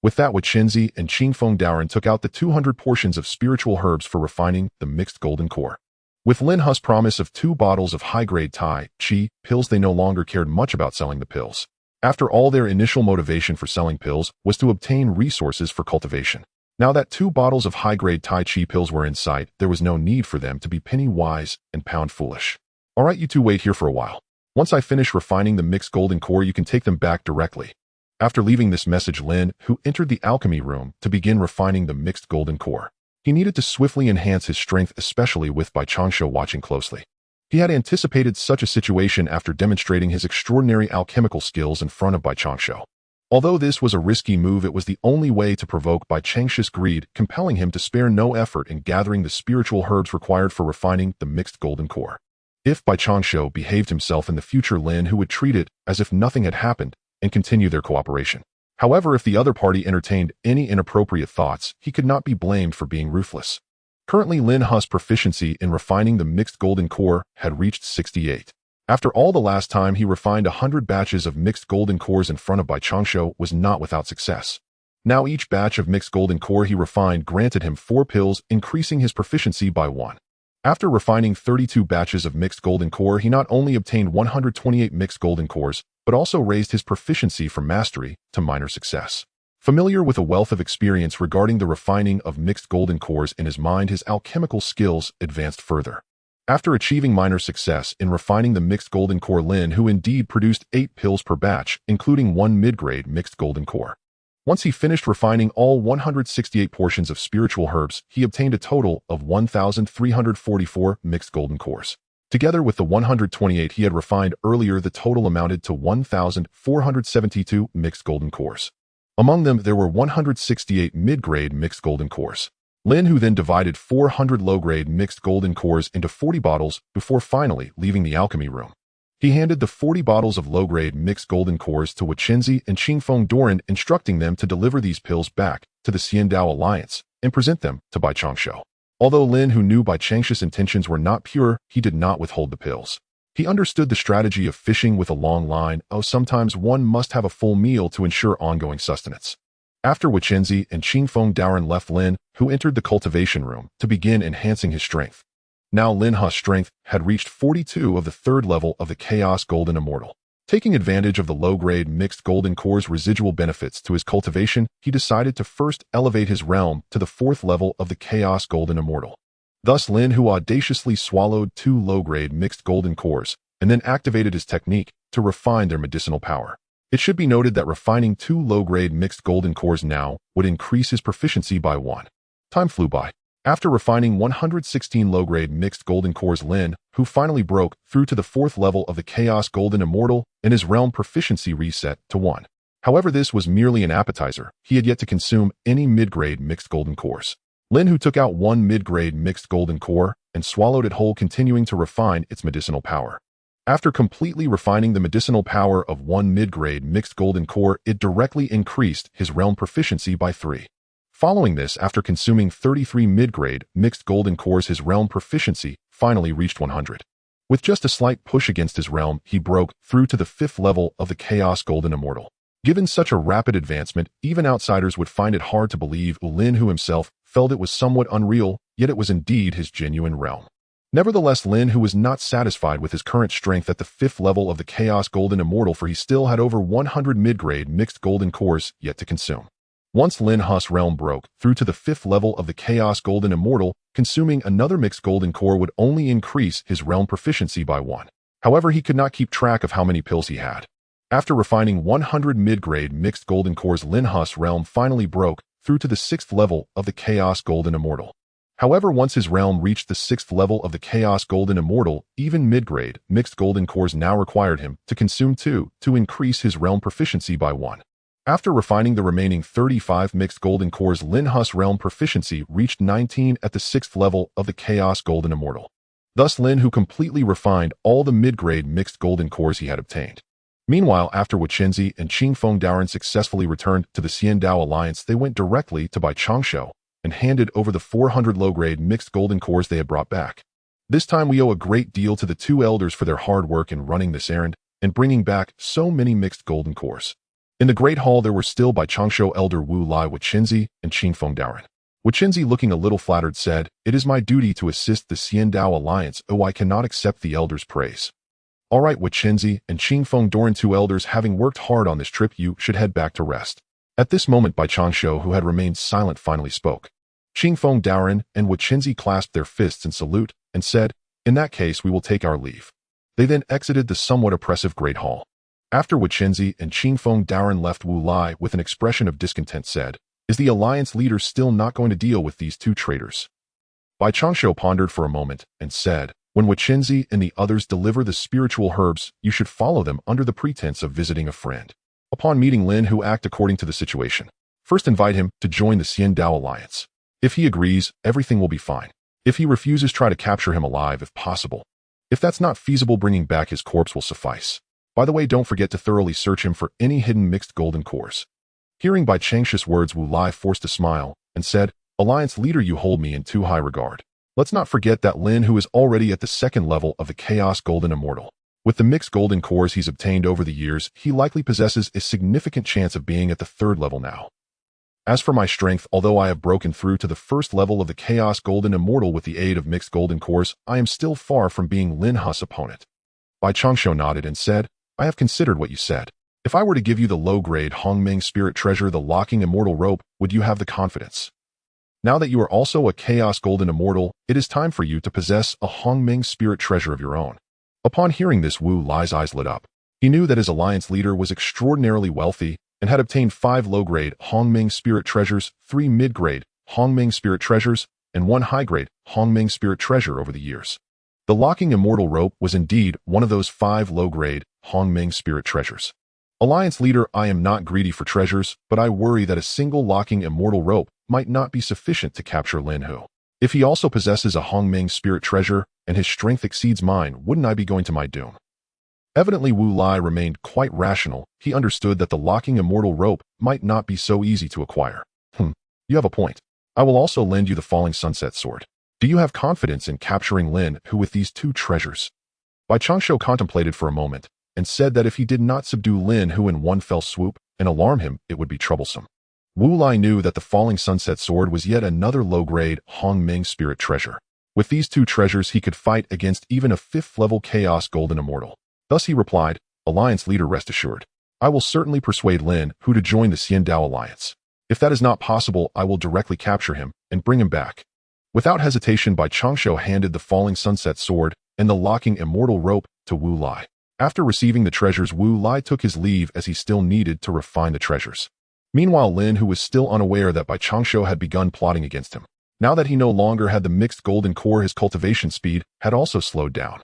With that, Wichenzi and Qingfeng Doran took out the 200 portions of spiritual herbs for refining the mixed golden core. With Lin Hu's promise of 2 bottles of high-grade Tai Chi pills, they no longer cared much about selling the pills. After all, their initial motivation for selling pills was to obtain resources for cultivation. Now that 2 bottles of high-grade Tai Chi pills were in sight, there was no need for them to be penny-wise and pound-foolish. All right, you two wait here for a while. Once I finish refining the mixed golden core, you can take them back directly. After leaving this message, Lin Hu entered the alchemy room to begin refining the mixed golden core. He needed to swiftly enhance his strength, especially with Bai Changshu watching closely. He had anticipated such a situation after demonstrating his extraordinary alchemical skills in front of Bai Changshu. Although this was a risky move, it was the only way to provoke Bai Changshu's greed, compelling him to spare no effort in gathering the spiritual herbs required for refining the mixed golden core. If Bai Changshu behaved himself in the future, Lin Hu would treat it as if nothing had happened and continue their cooperation. However, if the other party entertained any inappropriate thoughts, he could not be blamed for being ruthless. Currently, Lin Hu's proficiency in refining the mixed golden core had reached 68. After all, the last time he refined 100 batches of mixed golden cores in front of Bai Changshu was not without success. Now each batch of mixed golden core he refined granted him 4 pills, increasing his proficiency by 1. After refining 32 batches of mixed golden core, he not only obtained 128 mixed golden cores, but also raised his proficiency from mastery to minor success. Familiar with a wealth of experience regarding the refining of mixed golden cores in his mind, his alchemical skills advanced further. After achieving minor success in refining the mixed golden core, Lin Hu indeed produced 8 pills per batch, including 1 mid-grade mixed golden core. Once he finished refining all 168 portions of spiritual herbs, he obtained a total of 1,344 mixed golden cores. Together with the 128 he had refined earlier, the total amounted to 1,472 mixed golden cores. Among them, there were 168 mid-grade mixed golden cores. Lin Hu then divided 400 low-grade mixed golden cores into 40 bottles before finally leaving the alchemy room. He handed the 40 bottles of low-grade mixed golden cores to Wichenzi and Qingfeng Doran, instructing them to deliver these pills back to the Xiandao Alliance and present them to Bai Changshu. Although Lin Hu knew Bai Changshu's intentions were not pure, he did not withhold the pills. He understood the strategy of fishing with a long line. Sometimes one must have a full meal to ensure ongoing sustenance. After Wichenzi and Qingfeng Doran left, Lin Hu entered the cultivation room to begin enhancing his strength. Now Lin Hu's strength had reached 42 of the 3rd level of the Chaos Golden Immortal. Taking advantage of the low-grade mixed golden core's residual benefits to his cultivation, he decided to first elevate his realm to the 4th level of the Chaos Golden Immortal. Thus, Lin Hu audaciously swallowed 2 low-grade mixed golden cores and then activated his technique to refine their medicinal power. It should be noted that refining 2 low-grade mixed golden cores now would increase his proficiency by 1. Time flew by. After refining 116 low-grade mixed golden cores, Lin Hu finally broke through to the 4th level of the Chaos Golden Immortal, and his realm proficiency reset to 1. However, this was merely an appetizer. He had yet to consume any mid-grade mixed golden cores. Lin Hu took out 1 mid-grade mixed golden core and swallowed it whole, continuing to refine its medicinal power. After completely refining the medicinal power of 1 mid-grade mixed golden core, it directly increased his realm proficiency by 3. Following this, after consuming 33 mid-grade mixed golden cores, his realm proficiency finally reached 100. With just a slight push against his realm, he broke through to the 5th level of the Chaos Golden Immortal. Given such a rapid advancement, even outsiders would find it hard to believe. Lin Hu himself felt it was somewhat unreal, yet it was indeed his genuine realm. Nevertheless, Lin Hu was not satisfied with his current strength at the 5th level of the Chaos Golden Immortal, for he still had over 100 mid-grade mixed golden cores yet to consume. Once Lin Hu's realm broke through to the 5th level of the Chaos Golden Immortal, consuming another mixed golden core would only increase his realm proficiency by 1. However, he could not keep track of how many pills he had. After refining 100 mid-grade mixed golden cores, Lin Hu's realm finally broke through to the 6th level of the Chaos Golden Immortal. However, once his realm reached the 6th level of the Chaos Golden Immortal, even mid-grade mixed golden cores now required him to consume 2 to increase his realm proficiency by 1. After refining the remaining 35 mixed golden cores, Lin Hu's realm proficiency reached 19 at the 6th level of the Chaos Golden Immortal. Thus, Lin Hu completely refined all the mid-grade mixed golden cores he had obtained. Meanwhile, after Waquinzi and Qingfeng Daoren successfully returned to the Xian Dao Alliance, they went directly to Bai Changshou and handed over the 400 low-grade mixed golden cores they had brought back. This time we owe a great deal to the 2 elders for their hard work in running this errand and bringing back so many mixed golden cores. In the Great Hall, there were still Bai Changshou elder Wu Lai, Waquinzi, and Qingfeng Daoren. Waquinzi, looking a little flattered, said, "It is my duty to assist the Xian Dao Alliance. Oh, I cannot accept the elders' praise." "All right, Waquinzi and Qingfeng Daoren, 2 elders, having worked hard on this trip, you should head back to rest." At this moment, Bai Changshou, who had remained silent, finally spoke. Qingfeng Daoren and Waquinzi clasped their fists in salute and said, "In that case, we will take our leave." They then exited the somewhat oppressive Great Hall. After Waquinzi and Qingfeng Daoren left, Wu Lai, with an expression of discontent, said, "Is the alliance leader still not going to deal with these 2 traitors?" Bai Changshou pondered for a moment and said, "When Waquinzi and the others deliver the spiritual herbs, you should follow them under the pretense of visiting a friend. Upon meeting Lin Hu, act according to the situation. First, invite him to join the Xian Dao Alliance. If he agrees, everything will be fine. If he refuses, try to capture him alive if possible. If that's not feasible, bringing back his corpse will suffice. By the way, don't forget to thoroughly search him for any hidden mixed golden cores." Hearing Bai Changshu's words, Wu Lai forced a smile and said, "Alliance leader, you hold me in too high regard. Let's not forget that Lin Hu is already at the 2nd level of the Chaos Golden Immortal. With the mixed golden cores he's obtained over the years, he likely possesses a significant chance of being at the 3rd level now. As for my strength, although I have broken through to the 1st level of the Chaos Golden Immortal with the aid of mixed golden cores, I am still far from being Lin Hu's opponent." Bai Changshou nodded and said, "I have considered what you said. If I were to give you the low-grade Hongmeng Spirit Treasure, the locking immortal rope, would you have the confidence? Now that you are also a Chaos Golden Immortal, it is time for you to possess a Hongmeng Spirit Treasure of your own." Upon hearing this, Wu Lai's eyes lit up. He knew that his alliance leader was extraordinarily wealthy and had obtained 5 low-grade Hongmeng Spirit Treasures, 3 mid-grade Hongmeng Spirit Treasures, and 1 high-grade Hongmeng Spirit Treasure over the years. The locking immortal rope was indeed one of those 5 low-grade Hongmeng Spirit Treasures. "Alliance leader, I am not greedy for treasures, but I worry that a single locking immortal rope might not be sufficient to capture Lin Hu. If he also possesses a Hongmeng Spirit Treasure and his strength exceeds mine, wouldn't I be going to my doom?" Evidently, Wu Lai remained quite rational. He understood that the locking immortal rope might not be so easy to acquire. You have a point. I will also lend you the Falling Sunset Sword. Do you have confidence in capturing Lin Hu with these 2 treasures?" Bai Changshou contemplated for a moment and said that if he did not subdue Lin Hu in one fell swoop and alarm him, it would be troublesome. Wu Lai knew that the Falling Sunset Sword was yet another low-grade Hongmeng Spirit Treasure. With these 2 treasures, he could fight against even a 5th-level Chaos Golden Immortal. Thus he replied, "Alliance leader, rest assured. I will certainly persuade Lin Hu to join the Xian Dao Alliance. If that is not possible, I will directly capture him and bring him back." Without hesitation, Bai Changshou handed the Falling Sunset Sword and the locking immortal rope to Wu Lai. After receiving the treasures, Wu Lai took his leave, as he still needed to refine the treasures. Meanwhile, Lin Hu was still unaware that Bai Changshou had begun plotting against him. Now that he no longer had the mixed golden core, his cultivation speed had also slowed down.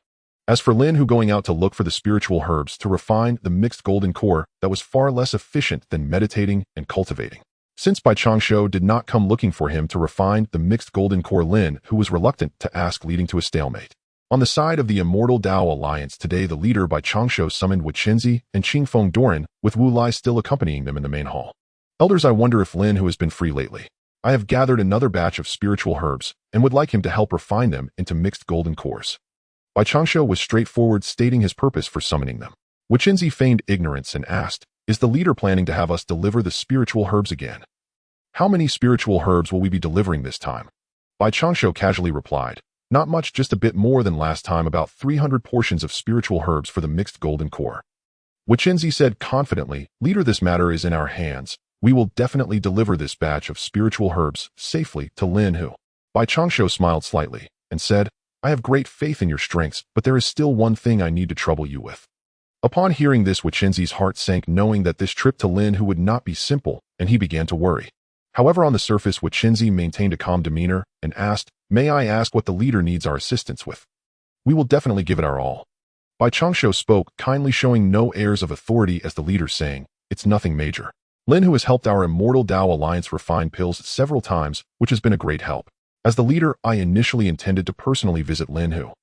As for Lin Hu going out to look for the spiritual herbs to refine the mixed golden core, that was far less efficient than meditating and cultivating. Since Bai Changshou did not come looking for him to refine the mixed golden core, Lin Hu was reluctant to ask, leading to a stalemate. On the side of the Immortal Dao Alliance today, the leader Bai Changshou summoned Waquinzi and Qingfeng Daoren, with Wu Lai still accompanying them in the main hall. "Elders, I wonder if Lin Hu has been free lately. I have gathered another batch of spiritual herbs and would like him to help refine them into mixed golden cores. Bai Changshu was straightforward, stating his purpose for summoning them. Weixinzi feigned ignorance and asked, "Is the leader planning to have us deliver the spiritual herbs again? How many spiritual herbs will we be delivering this time?" Bai Changshu casually replied, "Not much, just a bit more than last time, about 300 portions of spiritual herbs for the mixed golden core." Weixinzi said confidently, "Leader, this matter is in our hands. We will definitely deliver this batch of spiritual herbs safely to Lin Hu." Bai Changshu smiled slightly and said, "I have great faith in your strengths, but there is still one thing I need to trouble you with." Upon hearing this, Weixinzi's heart sank, knowing that this trip to Lin Hu would not be simple, and he began to worry. However, on the surface, Weixinzi maintained a calm demeanor and asked, "May I ask what the leader needs our assistance with?" "We will definitely give it our all." Bai Changshu spoke, kindly showing no airs of authority as the leader, saying, "It's nothing major. Lin Hu has helped our Immortal Dao Alliance refine pills several times, which has been a great help. As the leader, I initially intended to personally visit Lin Hu.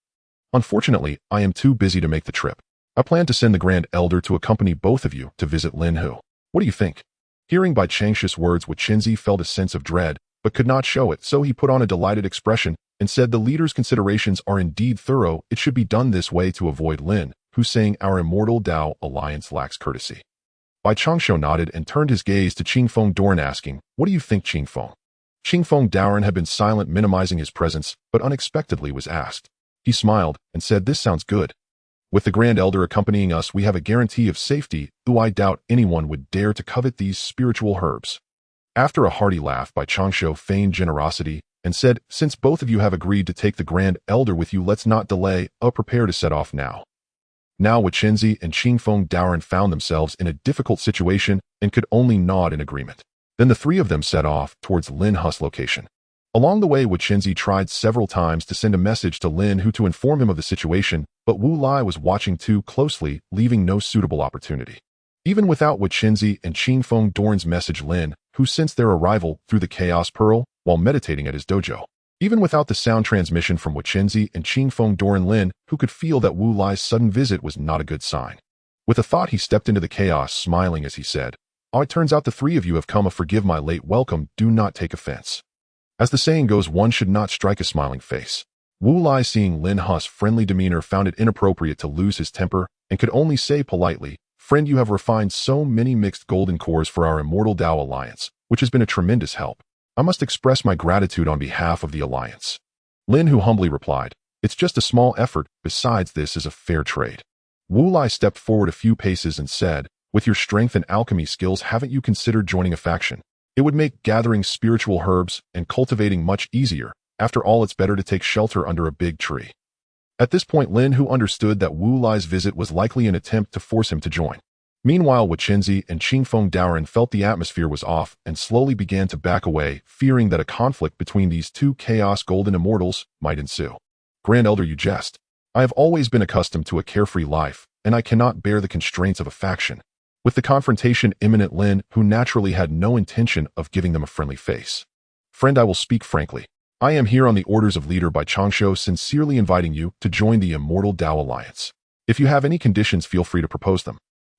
Unfortunately, I am too busy to make the trip. I plan to send the Grand Elder to accompany both of you to visit Lin Hu. What do you think?" Hearing Bai Changshu's words, Weixinzi felt a sense of dread, but could not show it, so he put on a delighted expression and said, "The leader's considerations are indeed thorough. It should be done this way to avoid Lin Hu saying our Immortal Dao Alliance lacks courtesy." Bai Changshu nodded and turned his gaze to Qingfeng Doran, asking, "What do you think, Qingfeng?" Qingfeng Doran had been silent, minimizing his presence, but unexpectedly was asked. He smiled and said, "This sounds good. With the Grand Elder accompanying us, we have a guarantee of safety, though I doubt anyone would dare to covet these spiritual herbs." After a hearty laugh, Bai Changshu feigned generosity and said, "Since both of you have agreed to take the Grand Elder with you, let's not delay. Prepare to set off now." Now Weixinzi and Qingfeng Doran found themselves in a difficult situation and could only nod in agreement. Then the three of them set off towards Lin Hu's location. Along the way, Weixinzi tried several times to send a message to Lin Hu to inform him of the situation, but Wu Lai was watching too closely, leaving no suitable opportunity. Even without Weixinzi and Qingfeng Doran's message, Lin Hu sensed their arrival through the Chaos Pearl while meditating at his dojo. Even without the sound transmission from Weixinzi and Qingfeng Doran, Lin Hu could feel that Wu Lai's sudden visit was not a good sign. With a thought, he stepped into the chaos, smiling as he said, "Oh, it turns out the three of you have come. Forgive my late welcome. Do not take offense." As the saying goes, one should not strike a smiling face. Wu Lai, seeing Lin Hu's friendly demeanor, found it inappropriate to lose his temper and could only say politely, "Friend, you have refined so many mixed golden cores for our Immortal Dao Alliance, which has been a tremendous help. I must express my gratitude on behalf of the Alliance." Lin Hu humbly replied, "It's just a small effort. Besides, this is a fair trade." Wu Lai stepped forward a few paces and said, "With your strength and alchemy skills, haven't you considered joining a faction? It would make gathering spiritual herbs and cultivating much easier. After all, it's better to take shelter under a big tree." At this point, Lin Hu understood that Wu Lai's visit was likely an attempt to force him to join. Meanwhile, Weixinzi and Qingfeng Doran felt the atmosphere was off and slowly began to back away, fearing that a conflict between these two Chaos Golden Immortals might ensue. "Grand Elder, you jest. I have always been accustomed to a carefree life, and I cannot bear the constraints of a faction." With the confrontation imminent, Lin Hu naturally had no intention of giving them a friendly face. "Friend, I will speak frankly. I am here on the orders of Leader Bai Changshu, sincerely inviting you to join the Immortal Dao Alliance. If you have any conditions, feel free to propose them."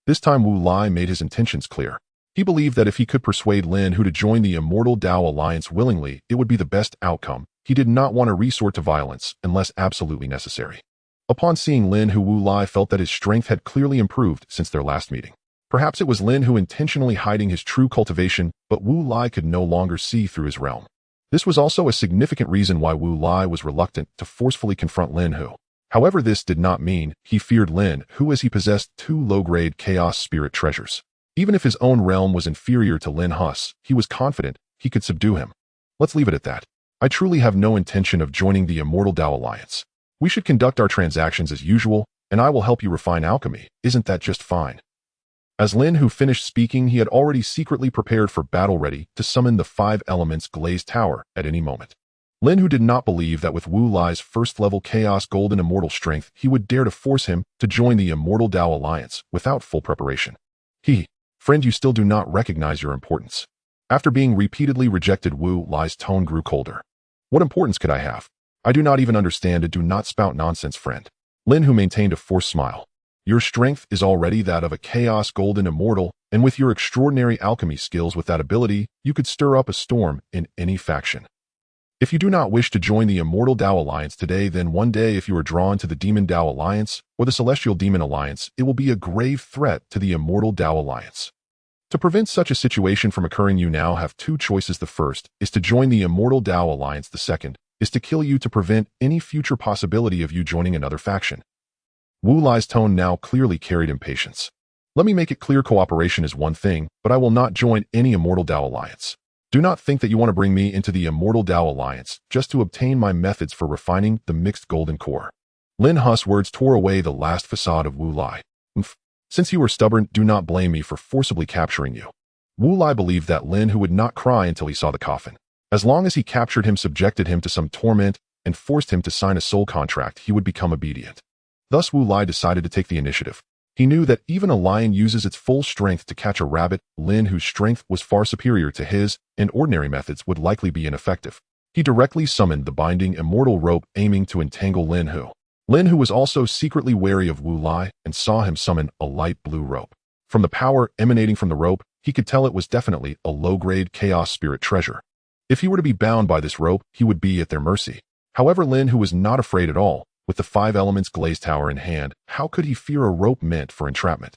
This time Wu Lai made his intentions clear. He believed that if he could persuade Lin Hu to join the Immortal Dao Alliance willingly, it would be the best outcome. He did not want to resort to violence unless absolutely necessary. Upon seeing Lin Hu, Wu Lai felt that his strength had clearly improved since their last meeting. Perhaps it was Lin Hu intentionally hiding his true cultivation, but Wu Lai could no longer see through his realm. This was also a significant reason why Wu Lai was reluctant to forcefully confront Lin Hu. However, this did not mean he feared Lin Hu, as he possessed two low-grade chaos spirit treasures. Even if his own realm was inferior to Lin Hu's, he was confident he could subdue him. Let's leave it at that. I truly have no intention of joining the Immortal Dao Alliance. We should conduct our transactions as usual, and I will help you refine alchemy. Isn't that just fine? As Lin Hu finished speaking, he had already secretly prepared for battle, ready to summon the 5 elements glazed tower at any moment. Lin Hu did not believe that with Wu Lai's first-level Chaos Golden Immortal strength, he would dare to force him to join the Immortal Dao Alliance without full preparation. Friend, you still do not recognize your importance." After being repeatedly rejected, Wu Lai's tone grew colder. "What importance could I have? I do not even understand it. Do not spout nonsense, friend." Lin Hu maintained a forced smile. "Your strength is already that of a Chaos Golden Immortal, And with your extraordinary alchemy skills with that ability, you could stir up a storm in any faction. If you do not wish to join the Immortal Dao Alliance today, then one day if you are drawn to the Demon Dao Alliance or the Celestial Demon Alliance, it will be a grave threat to the Immortal Dao Alliance. To prevent such a situation from occurring, you now have two choices. The first is to join the Immortal Dao Alliance. The second is to kill you to prevent any future possibility of you joining another faction. Wu Lai's tone now clearly carried impatience. Let me make it clear, cooperation is one thing, but I will not join any Immortal Dao Alliance. Do not think that you want to bring me into the Immortal Dao Alliance just to obtain my methods for refining the mixed golden core. Lin Hu's words tore away the last facade of Wu Lai. Since you were stubborn, do not blame me for forcibly capturing you. Wu Lai believed that Lin Hu would not cry until he saw the coffin. As long as he captured him, subjected him to some torment, and forced him to sign a soul contract, he would become obedient. Thus Wu Lai decided to take the initiative. He knew that even a lion uses its full strength to catch a rabbit. Lin Hu's strength was far superior to his, and ordinary methods would likely be ineffective. He directly summoned the binding immortal rope, aiming to entangle Lin Hu. Lin Hu was also secretly wary of Wu Lai and saw him summon a light blue rope. From the power emanating from the rope, he could tell it was definitely a low-grade chaos spirit treasure. If he were to be bound by this rope, he would be at their mercy. However, Lin Hu was not afraid at all. With the 5 elements glazed tower in hand, how could he fear a rope meant for entrapment?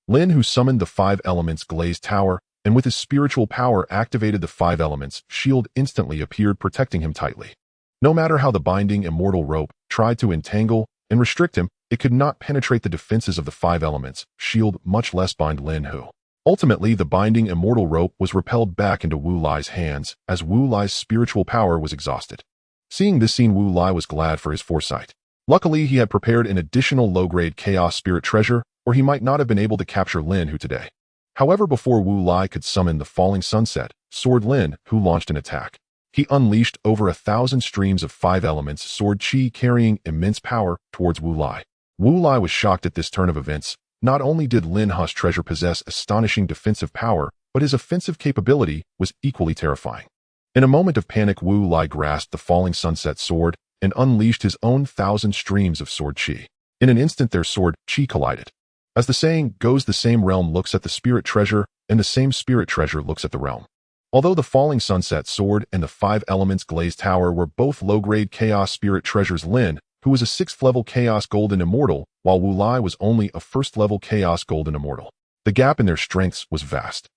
Lin Hu summoned the 5 elements glazed tower, and with his spiritual power activated the 5 elements shield instantly appeared, protecting him tightly. No matter how the binding immortal rope tried to entangle and restrict him, it could not penetrate the defenses of the 5 elements shield, much less bind Lin Hu. Ultimately, the binding immortal rope was repelled back into Wu Lai's hands as Wu Lai's spiritual power was exhausted. Seeing this scene, Wu Lai was glad for his foresight. Luckily, he had prepared an additional low-grade chaos spirit treasure, or he might not have been able to capture Lin Hu today. However, before Wu Lai could summon the falling sunset sword, Lin Hu launched an attack. He unleashed over 1,000 streams of 5 elements sword chi, carrying immense power towards Wu Lai. Wu Lai was shocked at this turn of events. Not only did Lin Hu's treasure possess astonishing defensive power, but his offensive capability was equally terrifying. In a moment of panic, Wu Lai grasped the falling sunset sword and unleashed his own 1,000 streams of sword chi. In an instant, their sword chi collided. As the saying goes, the same realm looks at the spirit treasure, and the same spirit treasure looks at the realm. Although the falling sunset sword and the 5 elements glazed tower were both low-grade chaos spirit treasures, Lin Hu was a 6th-level chaos golden immortal, while Wu Lai was only a 1st-level chaos golden immortal. The gap in their strengths was vast.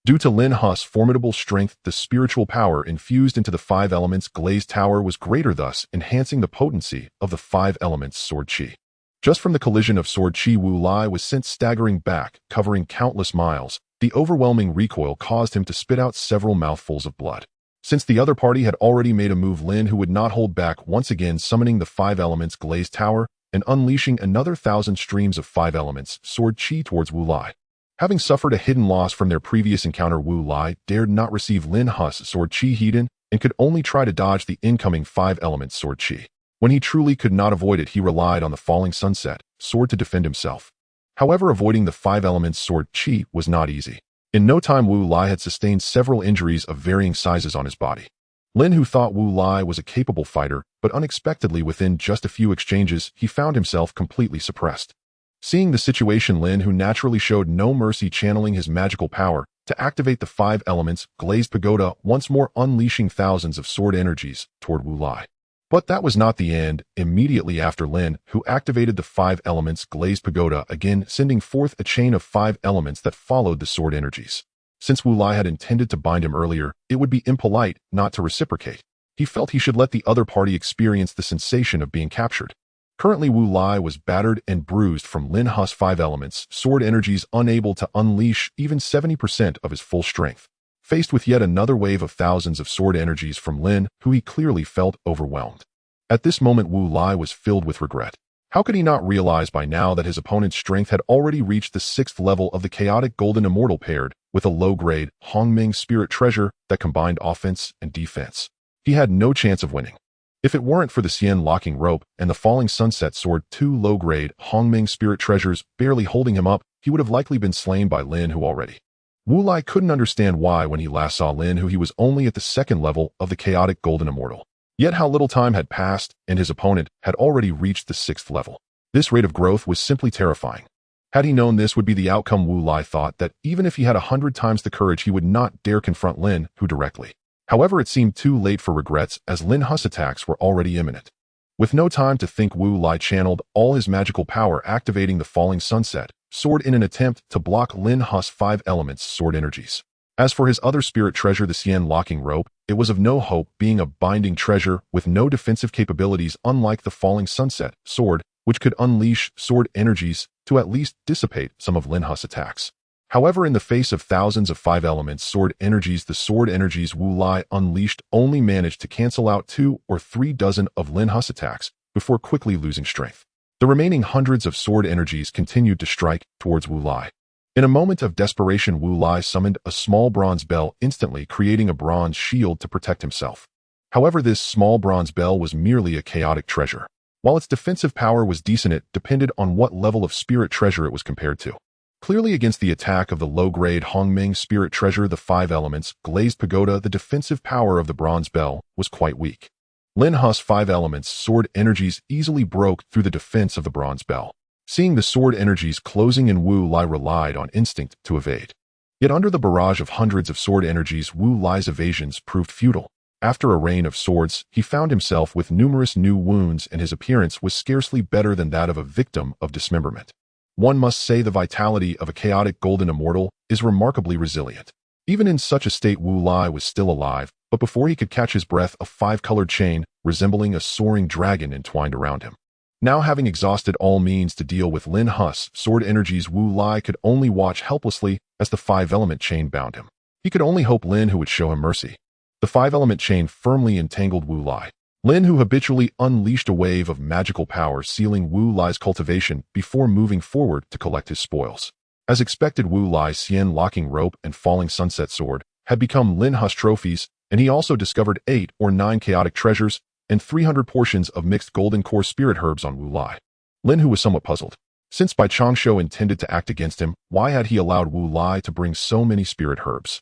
Due to Lin Hu's formidable strength, the spiritual power infused into the 5 elements glazed tower was greater, thus enhancing the potency of the 5 elements sword chi. Just from the collision of sword chi, Wu Lai was sent staggering back, covering countless miles. The overwhelming recoil caused him to spit out several mouthfuls of blood. Since the other party had already made a move, Lin Hu would not hold back, once again summoning the 5 elements glazed tower and unleashing another 1,000 streams of 5 elements sword chi towards Wu Lai. Having suffered a hidden loss from their previous encounter, Wu Lai dared not receive Lin Hu's sword chi hidden and could only try to dodge the incoming 5 elements sword chi. When he truly could not avoid it, he relied on the falling sunset sword to defend himself. However, avoiding the 5 elements sword chi was not easy. In no time, Wu Lai had sustained several injuries of varying sizes on his body. Lin Hu thought Wu Lai was a capable fighter, but unexpectedly within just a few exchanges, he found himself completely suppressed. Seeing the situation, Lin Hu naturally showed no mercy, channeling his magical power to activate the 5 elements glazed pagoda, once more unleashing thousands of sword energies toward Wu Lai. But that was not the end. Immediately after, Lin Hu activated the 5 elements glazed pagoda again, sending forth a chain of 5 elements that followed the sword energies. Since Wu Lai had intended to bind him earlier, it would be impolite not to reciprocate. He felt he should let the other party experience the sensation of being captured. Currently, Wu Lai was battered and bruised from Lin Hu's 5 elements sword energies, unable to unleash even 70% of his full strength. Faced with yet another wave of thousands of sword energies from Lin Hu, he clearly felt overwhelmed. At this moment, Wu Lai was filled with regret. How could he not realize by now that his opponent's strength had already reached the 6th level of the chaotic golden immortal, paired with a low-grade Hongming spirit treasure that combined offense and defense? He had no chance of winning. If it weren't for the Xian locking rope and the falling sunset sword, 2 low-grade Hongming spirit treasures barely holding him up, he would have likely been slain by Lin Hu already. Wu Lai couldn't understand why when he last saw Lin Hu he was only at the 2nd level of the chaotic golden immortal. Yet how little time had passed and his opponent had already reached the 6th level. This rate of growth was simply terrifying. Had he known this would be the outcome, Wu Lai thought that even if he had 100 times the courage, he would not dare confront Lin Hu directly. However, it seemed too late for regrets, as Lin Hu's attacks were already imminent. With no time to think, Wu Lai channeled all his magical power, activating the falling sunset sword in an attempt to block Lin Hu's 5 elements sword energies. As for his other spirit treasure, the Xian locking rope, it was of no hope, being a binding treasure with no defensive capabilities, unlike the falling sunset sword, which could unleash sword energies to at least dissipate some of Lin Hu's attacks. However, in the face of thousands of 5 elements sword energies, the sword energies Wu Lai unleashed only managed to cancel out 2 or 3 dozen of Lin Hu's attacks before quickly losing strength. The remaining hundreds of sword energies continued to strike towards Wu Lai. In a moment of desperation, Wu Lai summoned a small bronze bell, instantly creating a bronze shield to protect himself. However, this small bronze bell was merely a chaotic treasure. While its defensive power was decent, it depended on what level of spirit treasure it was compared to. Clearly, against the attack of the low-grade Hongming spirit treasure, the 5 elements glazed pagoda, the defensive power of the bronze bell was quite weak. Lin Hu's 5 elements sword energies easily broke through the defense of the bronze bell. Seeing the sword energies closing in, Wu Lai relied on instinct to evade. Yet under the barrage of hundreds of sword energies, Wu Lai's evasions proved futile. After a rain of swords, he found himself with numerous new wounds, and his appearance was scarcely better than that of a victim of dismemberment. One must say the vitality of a chaotic golden immortal is remarkably resilient. Even in such a state, Wu Lai was still alive, but before he could catch his breath, a 5-colored chain, resembling a soaring dragon, entwined around him. Now, having exhausted all means to deal with Lin Hu's sword energies, Wu Lai could only watch helplessly as the 5-element chain bound him. He could only hope Lin Hu would show him mercy. The 5-element chain firmly entangled Wu Lai. Lin Hu habitually unleashed a wave of magical power, sealing Wu Lai's cultivation before moving forward to collect his spoils. As expected, Wu Lai's Xian locking rope and falling sunset sword had become Lin Hu's trophies, and he also discovered 8 or 9 chaotic treasures and 300 portions of mixed golden core spirit herbs on Wu Lai. Lin Hu was somewhat puzzled. Since Bai Changshu intended to act against him, why had he allowed Wu Lai to bring so many spirit herbs?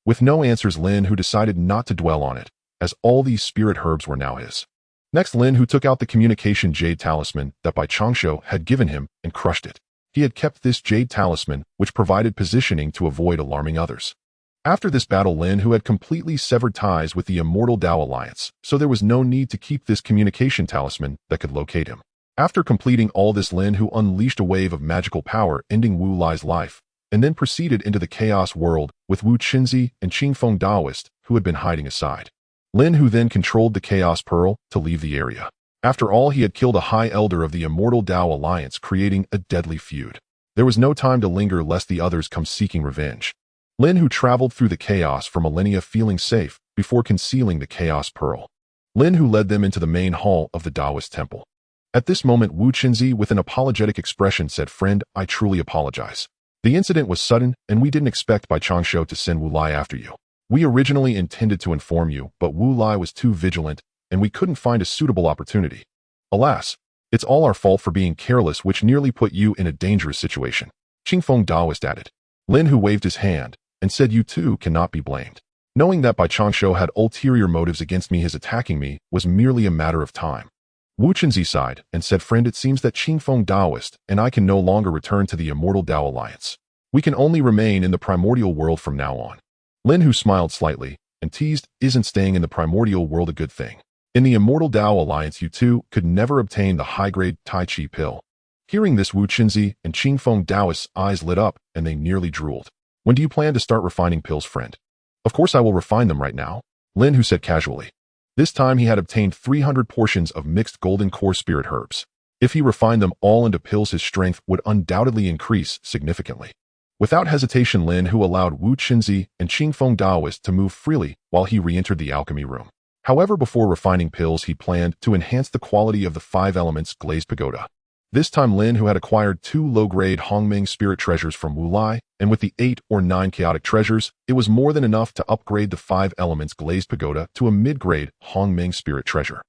With no answers, Lin Hu decided not to dwell on it, as all these spirit herbs were now his. Next, Lin Hu took out the communication jade talisman that Bai Changshu had given him and crushed it. He had kept this jade talisman, which provided positioning to avoid alarming others. After this battle, Lin Hu had completely severed ties with the Immortal Dao Alliance, so there was no need to keep this communication talisman that could locate him. After completing all this, Lin Hu unleashed a wave of magical power, ending Wu Lai's life, and then proceeded into the Chaos world with Wu Qinzi and Qingfeng Daoist, who had been hiding aside. Lin Hu then controlled the Chaos Pearl to leave the area. After all, he had killed a High Elder of the Immortal Dao Alliance, creating a deadly feud. There was no time to linger lest the others come seeking revenge. Lin Hu traveled through the chaos for millennia, feeling safe before concealing the Chaos Pearl. Lin Hu led them into the main hall of the Daoist temple. At this moment, Wu Qinzi, with an apologetic expression, said, "Friend, I truly apologize. The incident was sudden, and we didn't expect Bai Changshu to send Wu Lai after you. We originally intended to inform you, but Wu Lai was too vigilant, and we couldn't find a suitable opportunity. Alas, it's all our fault for being careless, which nearly put you in a dangerous situation," Qingfeng Daoist added. Lin Hu waved his hand and said, "You too cannot be blamed. Knowing that Bai Changshu had ulterior motives against me, his attacking me was merely a matter of time." Wu Qinzi sighed and said, "Friend, it seems that Qingfeng Daoist and I can no longer return to the Immortal Dao Alliance. We can only remain in the primordial world from now on." Lin Hu smiled slightly and teased, "Isn't staying in the primordial world a good thing? In the Immortal Dao Alliance, you two could never obtain the high-grade Tai Chi pill." Hearing this, Wu Qinzi and Qingfeng Daoist's eyes lit up and they nearly drooled. "When do you plan to start refining pills, friend?" "Of course I will refine them right now," Lin Hu said casually. This time he had obtained 300 portions of mixed golden core spirit herbs. If he refined them all into pills, his strength would undoubtedly increase significantly. Without hesitation, Lin Hu allowed Wu Qinzi and Qingfeng Daoist to move freely while he re-entered the alchemy room. However, before refining pills, he planned to enhance the quality of the 5 elements glazed pagoda. This time, Lin Hu had acquired 2 low-grade Hongming spirit treasures from Wu Lai, and with the 8 or 9 chaotic treasures, it was more than enough to upgrade the 5 elements glazed pagoda to a mid-grade Hongming spirit treasure.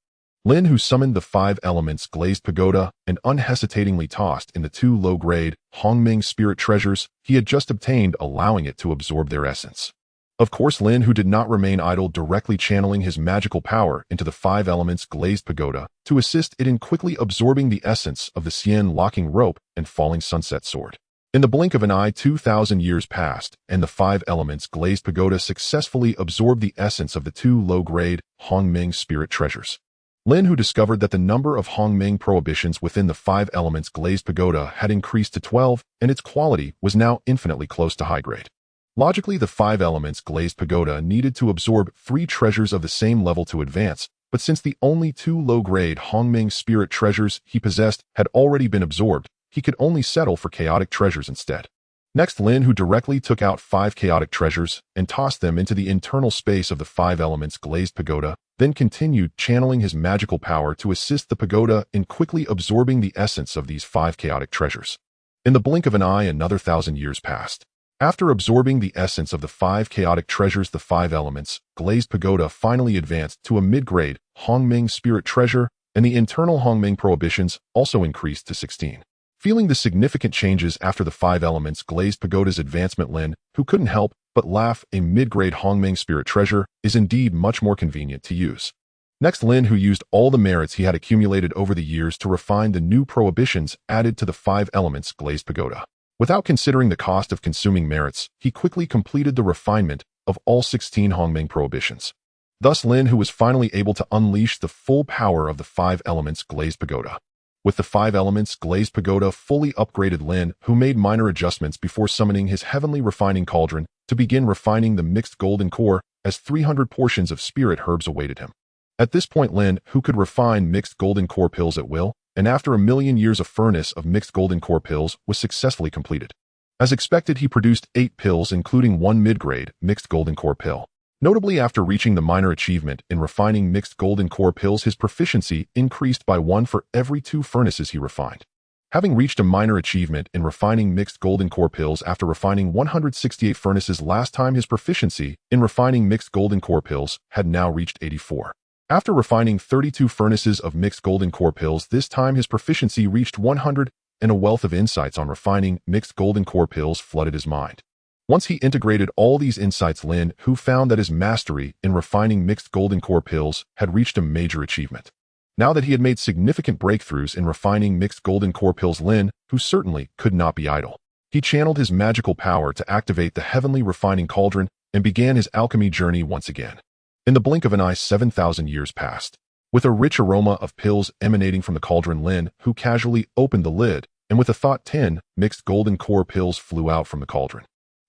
Lin Hu summoned the 5 elements glazed pagoda and unhesitatingly tossed in the 2 low-grade Hongming spirit treasures he had just obtained, allowing it to absorb their essence. Of course, Lin Hu did not remain idle, directly channeling his magical power into the 5 elements glazed pagoda to assist it in quickly absorbing the essence of the Xian locking rope and falling sunset sword. In the blink of an eye, 2,000 years passed, and the 5 elements glazed pagoda successfully absorbed the essence of the 2 low-grade Hongming spirit treasures. Lin Hu discovered that the number of Hongming prohibitions within the 5 elements glazed pagoda had increased to 12, and its quality was now infinitely close to high grade. Logically, the 5 elements glazed pagoda needed to absorb 3 treasures of the same level to advance, but since the only 2 low-grade Hongming spirit treasures he possessed had already been absorbed, he could only settle for chaotic treasures instead. Next, Lin Hu directly took out 5 chaotic treasures and tossed them into the internal space of the 5 elements glazed pagoda, then continued channeling his magical power to assist the pagoda in quickly absorbing the essence of these 5 chaotic treasures. In the blink of an eye, another 1,000 years passed. After absorbing the essence of the 5 chaotic treasures, the 5 elements glazed pagoda finally advanced to a mid-grade Hongming spirit treasure, and the internal Hongming prohibitions also increased to 16. Feeling the significant changes after the 5 elements glazed pagoda's advancement, Lin Hu couldn't help but laugh. A mid-grade Hongming spirit treasure is indeed much more convenient to use. Next, Lin Hu used all the merits he had accumulated over the years to refine the new prohibitions added to the 5 elements glazed pagoda. Without considering the cost of consuming merits, he quickly completed the refinement of all 16 Hongming prohibitions. Thus, Lin Hu was finally able to unleash the full power of the 5 elements glazed pagoda. With the 5 elements glazed pagoda fully upgraded, Lin Hu made minor adjustments before summoning his heavenly refining cauldron to begin refining the mixed golden core, as 300 portions of spirit herbs awaited him. At this point, Lin Hu could refine mixed golden core pills at will, and after a million years a furnace of mixed golden core pills was successfully completed. As expected, he produced 8 pills, including 1 mid-grade mixed golden core pill. Notably, after reaching the minor achievement in refining mixed golden core pills, his proficiency increased by 1 for every 2 furnaces he refined. Having reached a minor achievement in refining mixed golden core pills after refining 168 furnaces last time, his proficiency in refining mixed golden core pills had now reached 84. After refining 32 furnaces of mixed golden core pills, this time his proficiency reached 100, and a wealth of insights on refining mixed golden core pills flooded his mind. Once he integrated all these insights, Lin Hu found that his mastery in refining mixed golden core pills had reached a major achievement. Now that he had made significant breakthroughs in refining mixed golden core pills, Lin Hu certainly could not be idle. He channeled his magical power to activate the heavenly refining cauldron and began his alchemy journey once again. In the blink of an eye, 7,000 years passed. With a rich aroma of pills emanating from the cauldron, Lin Hu casually opened the lid, and with a thought, 10 mixed golden core pills flew out from the cauldron.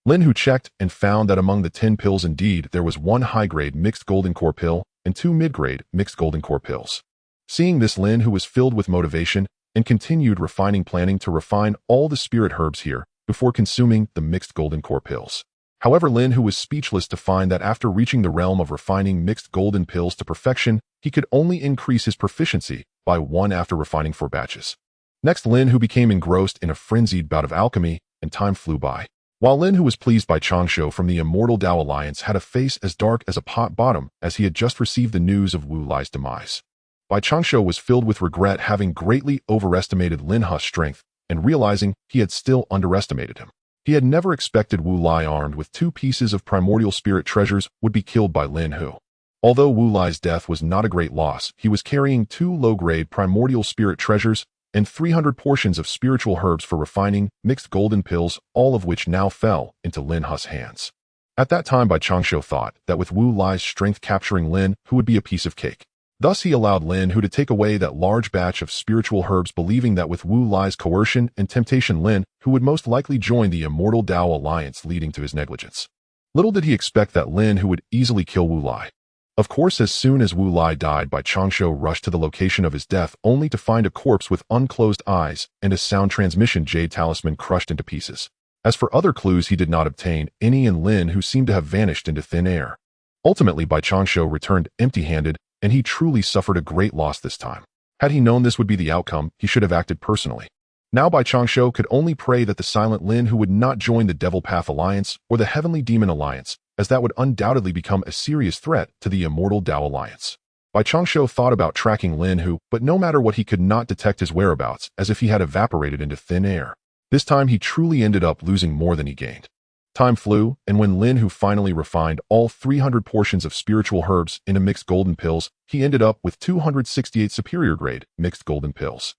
Lin Hu checked and found that among the 10 pills, indeed, there was 1 high-grade mixed golden core pill and 2 mid-grade mixed golden core pills. Seeing this, Lin Hu was filled with motivation and continued refining, planning to refine all the spirit herbs here before consuming the mixed golden core pills. However, Lin Hu was speechless to find that after reaching the realm of refining mixed golden pills to perfection, he could only increase his proficiency by 1 after refining 4 batches. Next, Lin Hu became engrossed in a frenzied bout of alchemy, and time flew by. While Lin Hu was pleased, by Changsho from the Immortal Dao Alliance had a face as dark as a pot bottom, as he had just received the news of Wu Lai's demise. Bai Changsho was filled with regret, having greatly overestimated Lin Hu's strength and realizing he had still underestimated him. He had never expected Wu Lai, armed with 2 pieces of primordial spirit treasures, would be killed by Lin Hu. Although Wu Lai's death was not a great loss, he was carrying 2 low-grade primordial spirit treasures and 300 portions of spiritual herbs for refining mixed golden pills, all of which now fell into Lin Hu's hands. At that time, Bai Changsho thought that with Wu Lai's strength, capturing Lin Hu would be a piece of cake. Thus, he allowed Lin Hu to take away that large batch of spiritual herbs, believing that with Wu Lai's coercion and temptation, Lin Hu would most likely join the Immortal Dao Alliance, leading to his negligence. Little did he expect that Lin Hu would easily kill Wu Lai. Of course, as soon as Wu Lai died, Bai Changsho rushed to the location of his death, only to find a corpse with unclosed eyes and a sound transmission jade talisman crushed into pieces. As for other clues, he did not obtain any, and Lin Hu seemed to have vanished into thin air. Ultimately, Bai Changsho returned empty-handed, and he truly suffered a great loss this time. Had he known this would be the outcome, he should have acted personally. Now Bai Changsho could only pray that the silent Lin Hu would not join the Devil Path Alliance or the Heavenly Demon Alliance, as that would undoubtedly become a serious threat to the Immortal Dao Alliance. Bai Changsho thought about tracking Lin Hu, but no matter what, he could not detect his whereabouts, as if he had evaporated into thin air. This time he truly ended up losing more than he gained. Time flew, and when Lin Hu finally refined all 300 portions of spiritual herbs into mixed golden pills, he ended up with 268 superior grade mixed golden pills.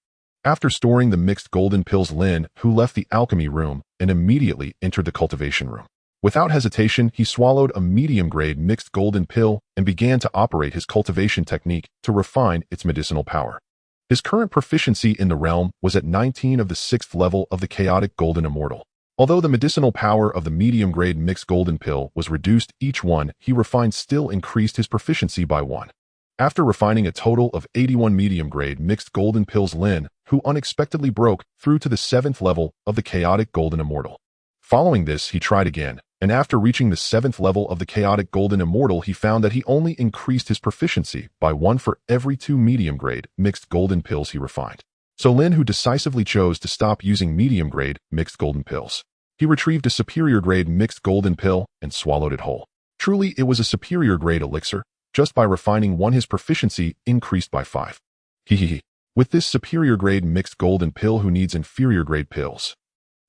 After storing the mixed golden pills, Lin Hu left the alchemy room and immediately entered the cultivation room. Without hesitation, he swallowed a medium-grade mixed golden pill and began to operate his cultivation technique to refine its medicinal power. His current proficiency in the realm was at 19 of the 6th level of the chaotic golden immortal. Although the medicinal power of the medium-grade mixed golden pill was reduced each one he refined still increased his proficiency by 1. After refining a total of 81 medium-grade mixed golden pills, Lin Hu unexpectedly broke through to the 7th level of the chaotic golden immortal. Following this, he tried again, and after reaching the 7th level of the chaotic golden immortal, he found that he only increased his proficiency by 1 for every 2 medium-grade mixed golden pills he refined. So Lin Hu decisively chose to stop using medium-grade mixed golden pills. He retrieved a superior-grade mixed golden pill and swallowed it whole. Truly, it was a superior-grade elixir. Just by refining 1, his proficiency increased by 5. With this superior-grade mixed golden pill, who needs inferior-grade pills?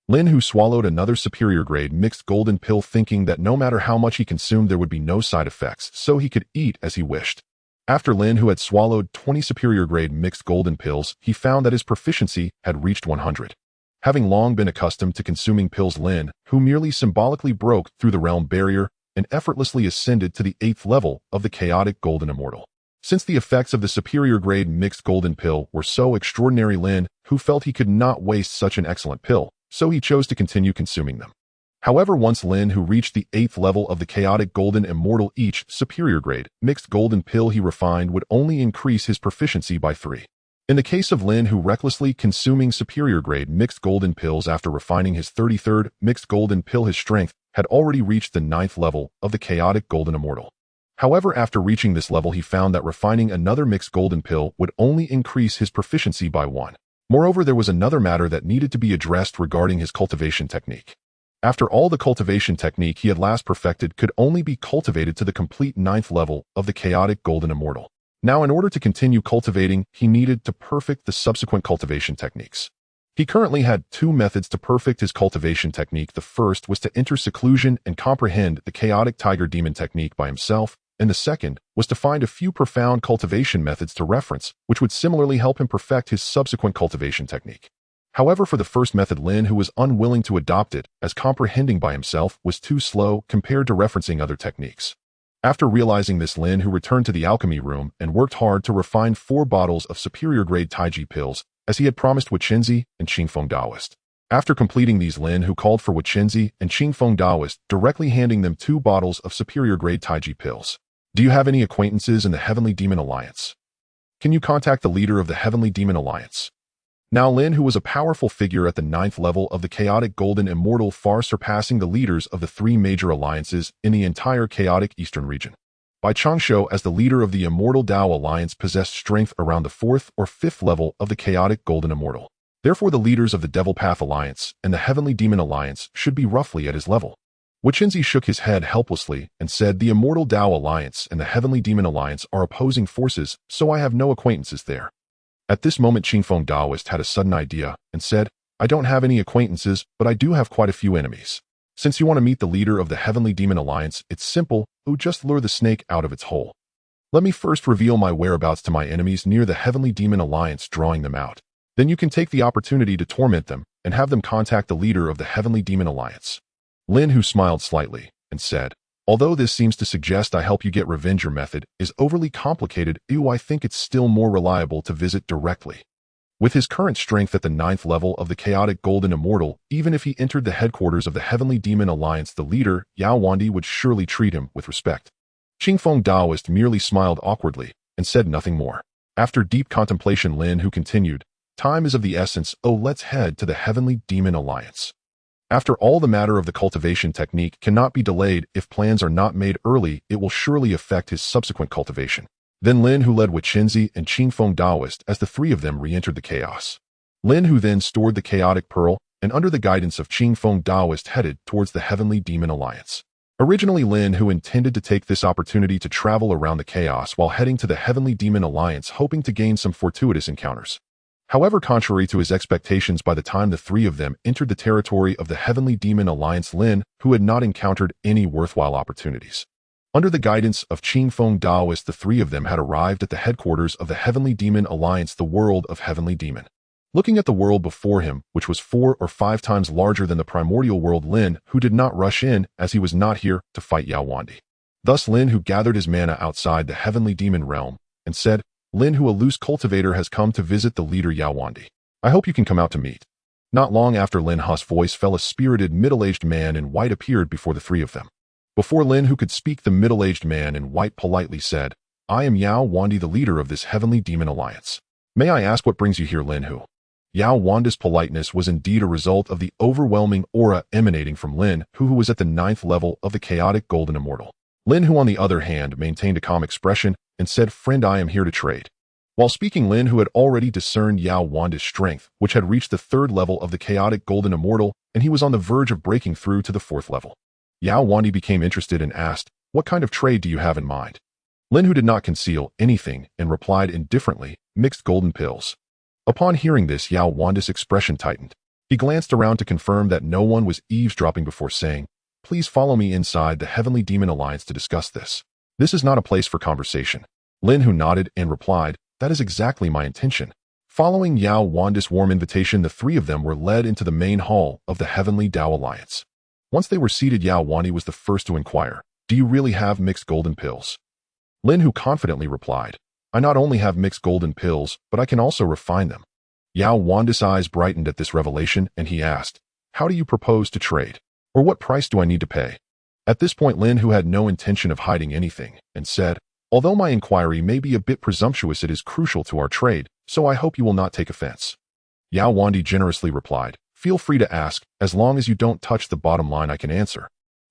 Lin Hu swallowed another superior-grade mixed golden pill, thinking that no matter how much he consumed there would be no side effects, so he could eat as he wished. After Lin Hu had swallowed 20 superior-grade mixed golden pills, he found that his proficiency had reached 100. Having long been accustomed to consuming pills, Lin Hu merely symbolically broke through the realm barrier and effortlessly ascended to the 8th level of the chaotic golden immortal. Since the effects of the superior-grade mixed golden pill were so extraordinary, Lin Hu felt he could not waste such an excellent pill, so he chose to continue consuming them. However, once Lin Hu reached the 8th level of the chaotic golden immortal, each superior-grade mixed golden pill he refined would only increase his proficiency by 3. In the case of Lin Hu recklessly consuming superior-grade mixed golden pills after refining his 33rd mixed golden pill, his strength had already reached the 9th level of the chaotic golden immortal. However, after reaching this level, he found that refining another mixed golden pill would only increase his proficiency by 1. Moreover, there was another matter that needed to be addressed regarding his cultivation technique. After all, the cultivation technique he had last perfected could only be cultivated to the complete 9th level of the chaotic golden immortal. Now, in order to continue cultivating, he needed to perfect the subsequent cultivation techniques. He currently had 2 methods to perfect his cultivation technique. The first was to enter seclusion and comprehend the chaotic tiger demon technique by himself, and the second was to find a few profound cultivation methods to reference, which would similarly help him perfect his subsequent cultivation technique. However, for the first method, Lin Hu was unwilling to adopt it, as comprehending by himself was too slow compared to referencing other techniques. After realizing this, Lin Hu returned to the alchemy room and worked hard to refine 4 bottles of superior-grade Taiji pills, as he had promised Wichenzi and Qingfeng Daoist. After completing these, Lin Hu called for Wichenzi and Qingfeng Daoist, directly handing them 2 bottles of superior-grade Taiji pills. Do you have any acquaintances in the Heavenly Demon Alliance? Can you contact the leader of the Heavenly Demon Alliance? Now, Lin Hu was a powerful figure at the 9th level of the chaotic golden immortal, far surpassing the leaders of the 3 major alliances in the entire chaotic eastern region. Bai Changshou, as the leader of the Immortal Dao Alliance, possessed strength around the 4th or 5th level of the chaotic golden immortal. Therefore, the leaders of the Devil Path Alliance and the Heavenly Demon Alliance should be roughly at his level. Wichenzi shook his head helplessly and said, "The Immortal Dao Alliance and the Heavenly Demon Alliance are opposing forces, so I have no acquaintances there." At this moment, Qingfeng Daoist had a sudden idea and said, "I don't have any acquaintances, but I do have quite a few enemies. Since you want to meet the leader of the Heavenly Demon Alliance, it's simple, just lure the snake out of its hole. Let me first reveal my whereabouts to my enemies near the Heavenly Demon Alliance, drawing them out. Then you can take the opportunity to torment them and have them contact the leader of the Heavenly Demon Alliance." Lin Hu smiled slightly and said, "Although this seems to suggest I help you get revenge, your method is overly complicated. I think it's still more reliable to visit directly." With his current strength at the 9th level of the chaotic golden immortal, even if he entered the headquarters of the Heavenly Demon Alliance, the leader, Yao Wandi, would surely treat him with respect. Qingfeng Daoist merely smiled awkwardly and said nothing more. After deep contemplation, Lin Hu continued, "Time is of the essence. Let's head to the Heavenly Demon Alliance." After all, the matter of the cultivation technique cannot be delayed. If plans are not made early, it will surely affect his subsequent cultivation. Then Lin Hu led Wichenzi and Qingfeng Daoist as the 3 of them re-entered the chaos. Lin Hu then stored the chaotic pearl and, under the guidance of Qingfeng Daoist, headed towards the Heavenly Demon Alliance. Originally, Lin Hu intended to take this opportunity to travel around the chaos while heading to the Heavenly Demon Alliance, hoping to gain some fortuitous encounters. However, contrary to his expectations, by the time the 3 of them entered the territory of the Heavenly Demon Alliance, Lin Hu had not encountered any worthwhile opportunities. Under the guidance of Qingfeng Daoist, the 3 of them had arrived at the headquarters of the Heavenly Demon Alliance, the world of Heavenly Demon. Looking at the world before him, which was 4 or 5 times larger than the primordial world, Lin Hu did not rush in, as he was not here to fight Yao Wandi. Thus Lin Hu gathered his mana outside the heavenly demon realm and said, "Lin Hu, a loose cultivator, has come to visit the leader Yao Wandi. I hope you can come out to meet." Not long after Lin Hu's voice fell, a spirited middle-aged man in white appeared before the three of them. Before Lin Hu could speak, the middle-aged man in white politely said, "I am Yao Wandi, the leader of this heavenly demon alliance. May I ask what brings you here, Lin Hu?" Yao Wandi's politeness was indeed a result of the overwhelming aura emanating from Lin Hu, who was at the 9th level of the chaotic golden immortal. Lin Hu, on the other hand, maintained a calm expression and said, "Friend, I am here to trade." While speaking, Lin Hu had already discerned Yao Wandi's strength, which had reached the 3rd level of the chaotic golden immortal, and he was on the verge of breaking through to the 4th level. Yao Wandi became interested and asked, "What kind of trade do you have in mind?" Lin Hu did not conceal anything and replied indifferently, "Mixed golden pills." Upon hearing this, Yao Wandi's expression tightened. He glanced around to confirm that no one was eavesdropping before saying, "Please follow me inside the Heavenly Demon Alliance to discuss this. This is not a place for conversation." Lin Hu nodded and replied, "That is exactly my intention." Following Yao Wandi's warm invitation, the three of them were led into the main hall of the Heavenly Dao Alliance. Once they were seated, Yao Wandi was the first to inquire, "Do you really have mixed golden pills?" Lin Hu confidently replied, "I not only have mixed golden pills, but I can also refine them." Yao Wandi's eyes brightened at this revelation, and he asked, "How do you propose to trade? Or what price do I need to pay?" At this point, Lin Hu had no intention of hiding anything, and said, "Although my inquiry may be a bit presumptuous, it is crucial to our trade, so I hope you will not take offense." Yao Wandi generously replied, "Feel free to ask, as long as you don't touch the bottom line I can answer."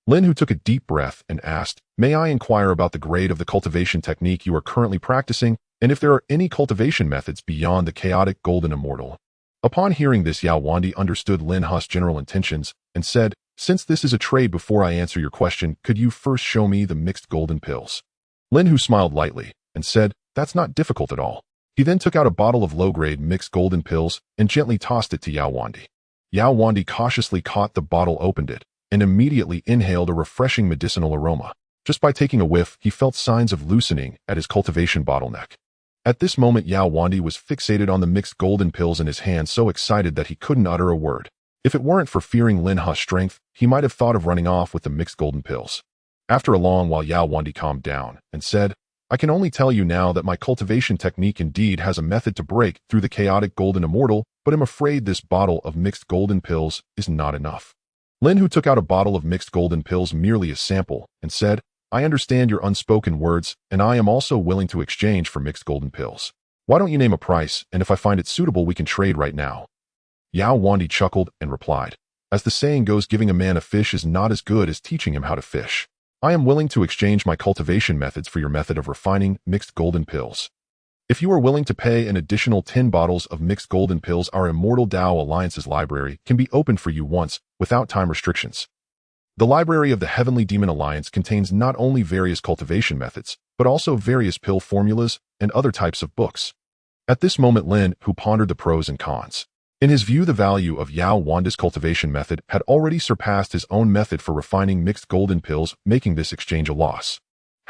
Lin Hu took a deep breath and asked, "May I inquire about the grade of the cultivation technique you are currently practicing, and if there are any cultivation methods beyond the chaotic golden immortal?" Upon hearing this, Yao Wandi understood Lin Hu's general intentions and said, "Since this is a trade, before I answer your question, could you first show me the mixed golden pills?" Lin Hu smiled lightly and said, "That's not difficult at all." He then took out a bottle of low-grade mixed golden pills and gently tossed it to Yao Wandi. Yao Wandi cautiously caught the bottle, opened it, and immediately inhaled a refreshing medicinal aroma. Just by taking a whiff, he felt signs of loosening at his cultivation bottleneck. At this moment, Yao Wandi was fixated on the mixed golden pills in his hand, so excited that he couldn't utter a word. If it weren't for fearing Lin Hu's strength, he might have thought of running off with the mixed golden pills. After a long while, Yao Wandi calmed down and said, "I can only tell you now that my cultivation technique indeed has a method to break through the chaotic golden immortal, but I'm afraid this bottle of mixed golden pills is not enough." Lin Hu took out a bottle of mixed golden pills, merely a sample, and said, "I understand your unspoken words, and I am also willing to exchange for mixed golden pills. Why don't you name a price, and if I find it suitable, we can trade right now." Yao Wandi chuckled and replied, "As the saying goes, giving a man a fish is not as good as teaching him how to fish. I am willing to exchange my cultivation methods for your method of refining mixed golden pills. If you are willing to pay an additional 10 bottles of mixed golden pills, our Immortal Dao Alliance's library can be opened for you once, without time restrictions." The library of the Heavenly Demon Alliance contains not only various cultivation methods, but also various pill formulas and other types of books. At this moment, Lin Hu pondered the pros and cons. In his view, the value of Yao Wandi's cultivation method had already surpassed his own method for refining mixed golden pills, making this exchange a loss.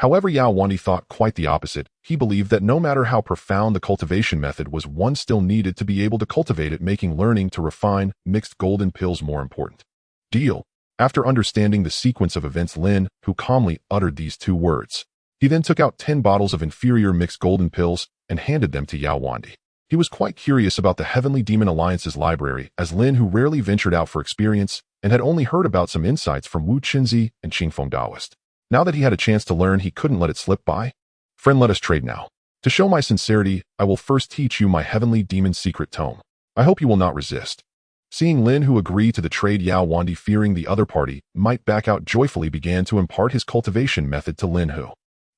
However, Yao Wandi thought quite the opposite. He believed that no matter how profound the cultivation method was, one still needed to be able to cultivate it, making learning to refine mixed golden pills more important. "Deal." After understanding the sequence of events, Lin Hu calmly uttered these two words. He then took out 10 bottles of inferior mixed golden pills and handed them to Yao Wandi. He was quite curious about the Heavenly Demon Alliance's library, as Lin Hu rarely ventured out for experience and had only heard about some insights from Wu Qinzi and Qingfeng Daoist. Now that he had a chance to learn, he couldn't let it slip by. "Friend, let us trade now. To show my sincerity, I will first teach you my Heavenly Demon secret tome. I hope you will not resist." Seeing Lin Hu agree to the trade, Yao Wandi, fearing the other party might back out, joyfully began to impart his cultivation method to Lin Hu.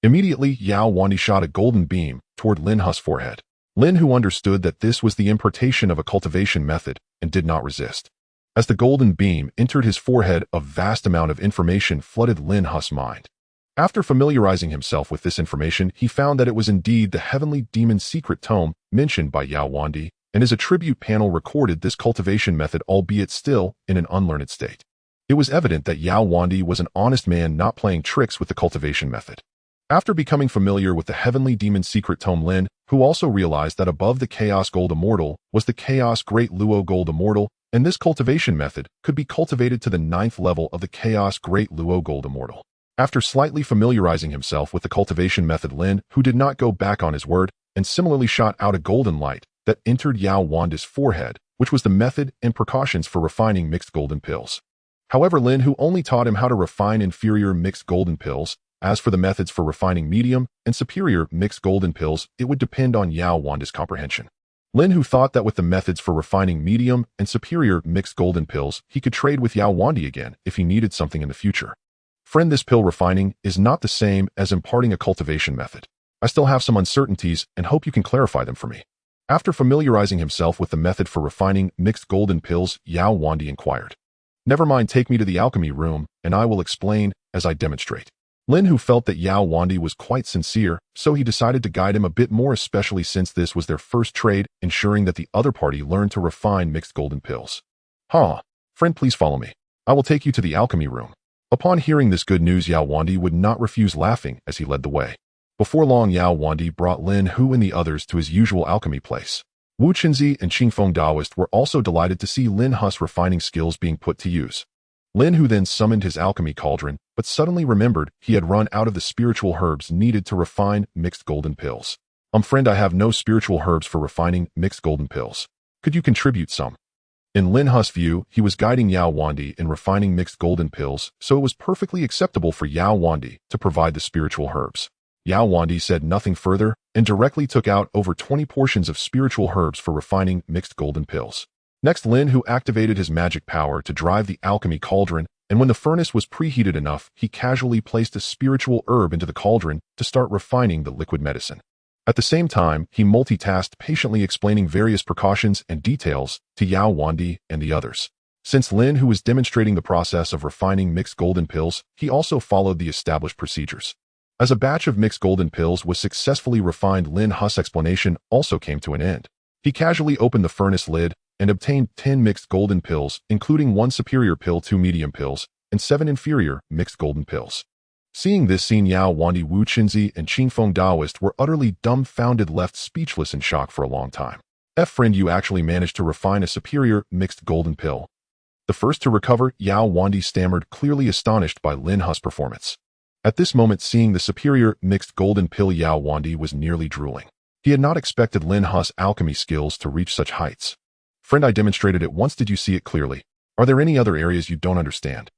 Immediately, Yao Wandi shot a golden beam toward Lin Hu's forehead. Lin Hu understood that this was the impartation of a cultivation method and did not resist. As the golden beam entered his forehead, a vast amount of information flooded Lin Hu's mind. After familiarizing himself with this information, he found that it was indeed the Heavenly Demon secret tome mentioned by Yao Wandi, and his attribute panel recorded this cultivation method, albeit still in an unlearned state. It was evident that Yao Wandi was an honest man, not playing tricks with the cultivation method. After becoming familiar with the Heavenly Demon Secret Tome, Lin Hu also realized that above the Chaos Gold Immortal was the Chaos Great Luo Gold Immortal, and this cultivation method could be cultivated to the 9th level of the Chaos Great Luo Gold Immortal. After slightly familiarizing himself with the cultivation method, Lin Hu did not go back on his word and similarly shot out a golden light that entered Yao Wandi's forehead, which was the method and precautions for refining mixed golden pills. However, Lin Hu only taught him how to refine inferior mixed golden pills. As for the methods for refining medium and superior mixed golden pills, it would depend on Yao Wandi's comprehension. Lin Hu thought that with the methods for refining medium and superior mixed golden pills, he could trade with Yao Wandi again if he needed something in the future. Friend, this pill refining is not the same as imparting a cultivation method. I still have some uncertainties and hope you can clarify them for me. After familiarizing himself with the method for refining mixed golden pills, Yao Wandi inquired. Never mind, take me to the alchemy room and I will explain as I demonstrate. Lin Hu felt that Yao Wandi was quite sincere, so he decided to guide him a bit more, especially since this was their first trade, ensuring that the other party learned to refine mixed golden pills. Friend, please follow me. I will take you to the alchemy room. Upon hearing this good news, Yao Wandi would not refuse, laughing as he led the way. Before long, Yao Wandi brought Lin Hu and the others to his usual alchemy place. Wu Qinzi and Qingfeng Daoist were also delighted to see Lin Hu's refining skills being put to use. Lin Hu then summoned his alchemy cauldron, but suddenly remembered he had run out of the spiritual herbs needed to refine mixed golden pills. Friend, I have no spiritual herbs for refining mixed golden pills. Could you contribute some? In Lin Hu's view, he was guiding Yao Wandi in refining mixed golden pills, so it was perfectly acceptable for Yao Wandi to provide the spiritual herbs. Yao Wandi said nothing further and directly took out over 20 portions of spiritual herbs for refining mixed golden pills. Next, Lin Hu activated his magic power to drive the alchemy cauldron, and when the furnace was preheated enough, he casually placed a spiritual herb into the cauldron to start refining the liquid medicine. At the same time, he multitasked, patiently explaining various precautions and details to Yao Wandi and the others. Since Lin Hu was demonstrating the process of refining mixed golden pills, he also followed the established procedures. As a batch of mixed golden pills was successfully refined, Lin Hu's explanation also came to an end. He casually opened the furnace lid and obtained 10 mixed golden pills, including 1 superior pill, 2 medium pills, and 7 inferior mixed golden pills. Seeing this scene, Yao Wandi, Wu Qinzi, and Qingfeng Daoist were utterly dumbfounded, left speechless in shock for a long time. Friend, you actually managed to refine a superior mixed golden pill. The first to recover, Yao Wandi stammered, clearly astonished by Lin Hu's performance. At this moment, seeing the superior mixed golden pill, Yao Wandi was nearly drooling. He had not expected Lin Hu's alchemy skills to reach such heights. Friend, I demonstrated it once. Did you see it clearly? Are there any other areas you don't understand?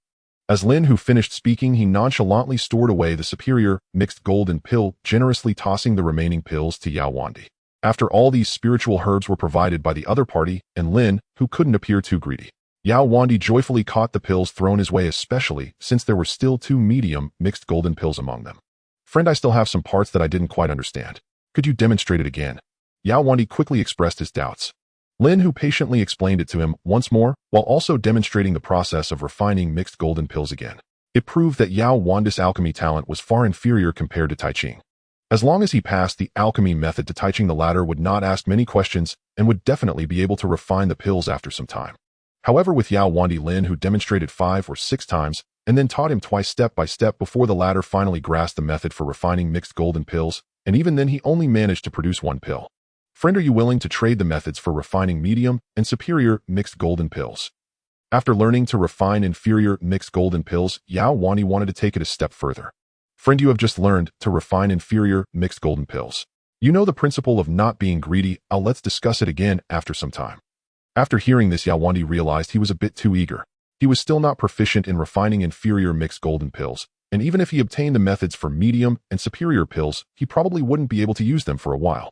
As Lin Hu finished speaking, he nonchalantly stored away the superior mixed golden pill, generously tossing the remaining pills to Yao Wandi. After all, these spiritual herbs were provided by the other party, and Lin Hu couldn't appear too greedy. Yao Wandi joyfully caught the pills thrown his way, especially since there were still 2 medium mixed golden pills among them. Friend, I still have some parts that I didn't quite understand. Could you demonstrate it again? Yao Wandi quickly expressed his doubts. Lin Hu patiently explained it to him once more, while also demonstrating the process of refining mixed golden pills again. It proved that Yao Wandi's alchemy talent was far inferior compared to Tai Ching. As long as he passed the alchemy method to Tai Ching, the latter would not ask many questions and would definitely be able to refine the pills after some time. However, with Yao Wandi, Lin Hu demonstrated 5 or 6 times and then taught him twice, step by step, before the latter finally grasped the method for refining mixed golden pills, and even then he only managed to produce 1 pill. Friend, are you willing to trade the methods for refining medium and superior mixed golden pills? After learning to refine inferior mixed golden pills, Yao Wandi wanted to take it a step further. Friend, you have just learned to refine inferior mixed golden pills. You know the principle of not being greedy. Let's discuss it again after some time. After hearing this, Yao Wandi realized he was a bit too eager. He was still not proficient in refining inferior mixed golden pills, and even if he obtained the methods for medium and superior pills, he probably wouldn't be able to use them for a while.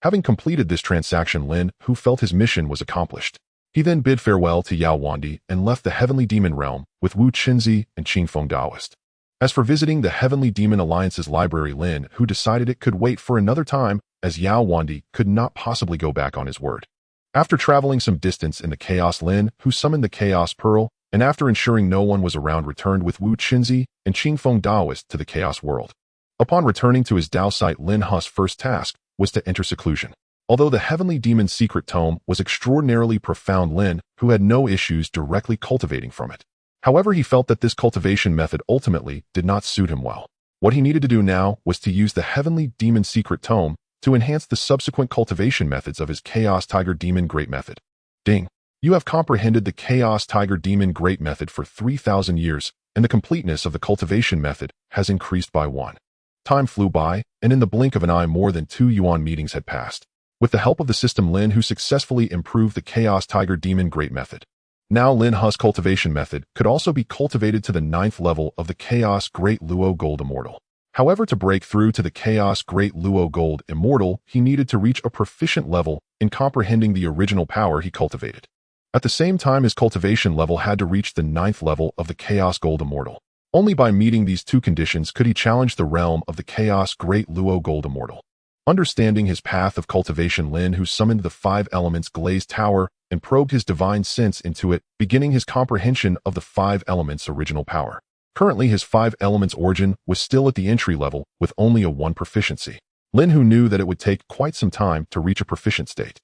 Having completed this transaction, Lin Hu felt his mission was accomplished. He then bid farewell to Yao Wandi and left the Heavenly Demon Realm with Wu Qinzi and Qingfeng Daoist. As for visiting the Heavenly Demon Alliance's library, Lin Hu decided it could wait for another time, as Yao Wandi could not possibly go back on his word. After traveling some distance in the chaos, Lin Hu summoned the Chaos Pearl, and after ensuring no one was around, returned with Wu Qinzi and Qingfeng Daoist to the Chaos World. Upon returning to his Dao site, Lin Hu's first task was to enter seclusion. Although the Heavenly Demon's secret tome was extraordinarily profound, Lin Hu had no issues directly cultivating from it. However, he felt that this cultivation method ultimately did not suit him well. What he needed to do now was to use the Heavenly Demon Secret Tome to enhance the subsequent cultivation methods of his Chaos Tiger Demon Great Method. Ding! You have comprehended the Chaos Tiger Demon Great Method for 3,000 years, and the completeness of the cultivation method has increased by 1. Time flew by, and in the blink of an eye more than 2 Yuan meetings had passed. With the help of the system Lin Hu successfully improved the Chaos Tiger Demon Great Method. Now Lin Hu's cultivation method could also be cultivated to the 9th level of the Chaos Great Luo Gold Immortal. However, to break through to the Chaos Great Luo Gold Immortal, he needed to reach a proficient level in comprehending the original power he cultivated. At the same time, his cultivation level had to reach the 9th level of the Chaos Gold Immortal. Only by meeting these 2 conditions could he challenge the realm of the Chaos Great Luo Gold Immortal. Understanding his path of cultivation, Lin Hu summoned the 5 elements glazed tower and probed his divine sense into it, beginning his comprehension of the 5 elements' original power. Currently, his 5 elements origin was still at the entry level with only a 1 proficiency. Lin Hu knew that it would take quite some time to reach a proficient state.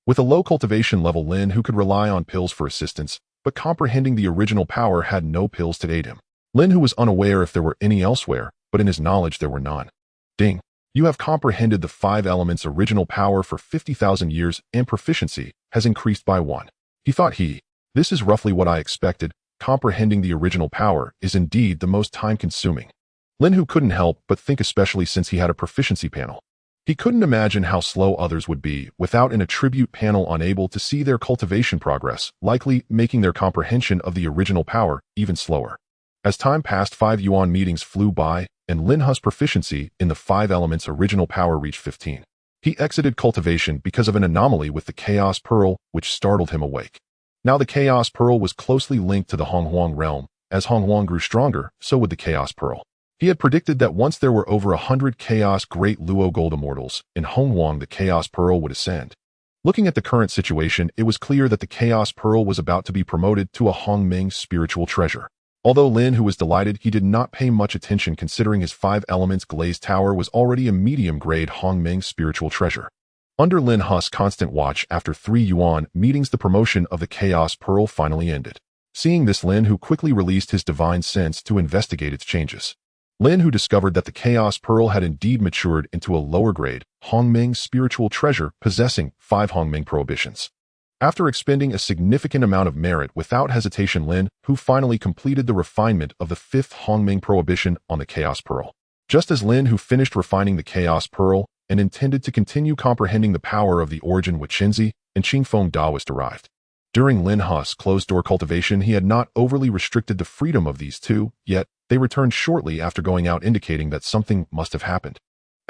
With a low cultivation level, Lin Hu could rely on pills for assistance, but comprehending the original power had no pills to aid him. Lin Hu was unaware if there were any elsewhere, but in his knowledge there were none. Ding! You have comprehended the 5 elements' original power for 50,000 years, and proficiency has increased by 1. He thought this is roughly what I expected. Comprehending the original power is indeed the most time-consuming. Lin Hu couldn't help but think, especially since he had a proficiency panel. He couldn't imagine how slow others would be without an attribute panel, unable to see their cultivation progress, likely making their comprehension of the original power even slower. As time passed, 5 Yuan meetings flew by, and Lin Hu's proficiency in the 5 elements' original power reached 15. He exited cultivation because of an anomaly with the Chaos Pearl, which startled him awake. Now the Chaos Pearl was closely linked to the Honghuang realm. As Honghuang grew stronger, so would the Chaos Pearl. He had predicted that once there were over 100 Chaos Great Luo Gold Immortals in Honghuang, the Chaos Pearl would ascend. Looking at the current situation, it was clear that the Chaos Pearl was about to be promoted to a Hongming spiritual treasure. Although Lin Hu was delighted, he did not pay much attention considering his 5 elements glazed tower was already a medium-grade Hongming spiritual treasure. Under Lin Hu's constant watch, after 3 Yuan meetings, the promotion of the Chaos Pearl finally ended. Seeing this, Lin Hu quickly released his divine sense to investigate its changes. Lin Hu discovered that the Chaos Pearl had indeed matured into a lower-grade Hongming spiritual treasure possessing 5 Hongming prohibitions. After expending a significant amount of merit without hesitation, Lin Hu finally completed the refinement of the 5th Hongming prohibition on the Chaos Pearl. Just as Lin Hu finished refining the Chaos Pearl and intended to continue comprehending the power of the origin Proficiency and Qingfeng Daoist arrived. During Lin Hu's closed-door cultivation, he had not overly restricted the freedom of these 2, yet they returned shortly after going out, indicating that something must have happened.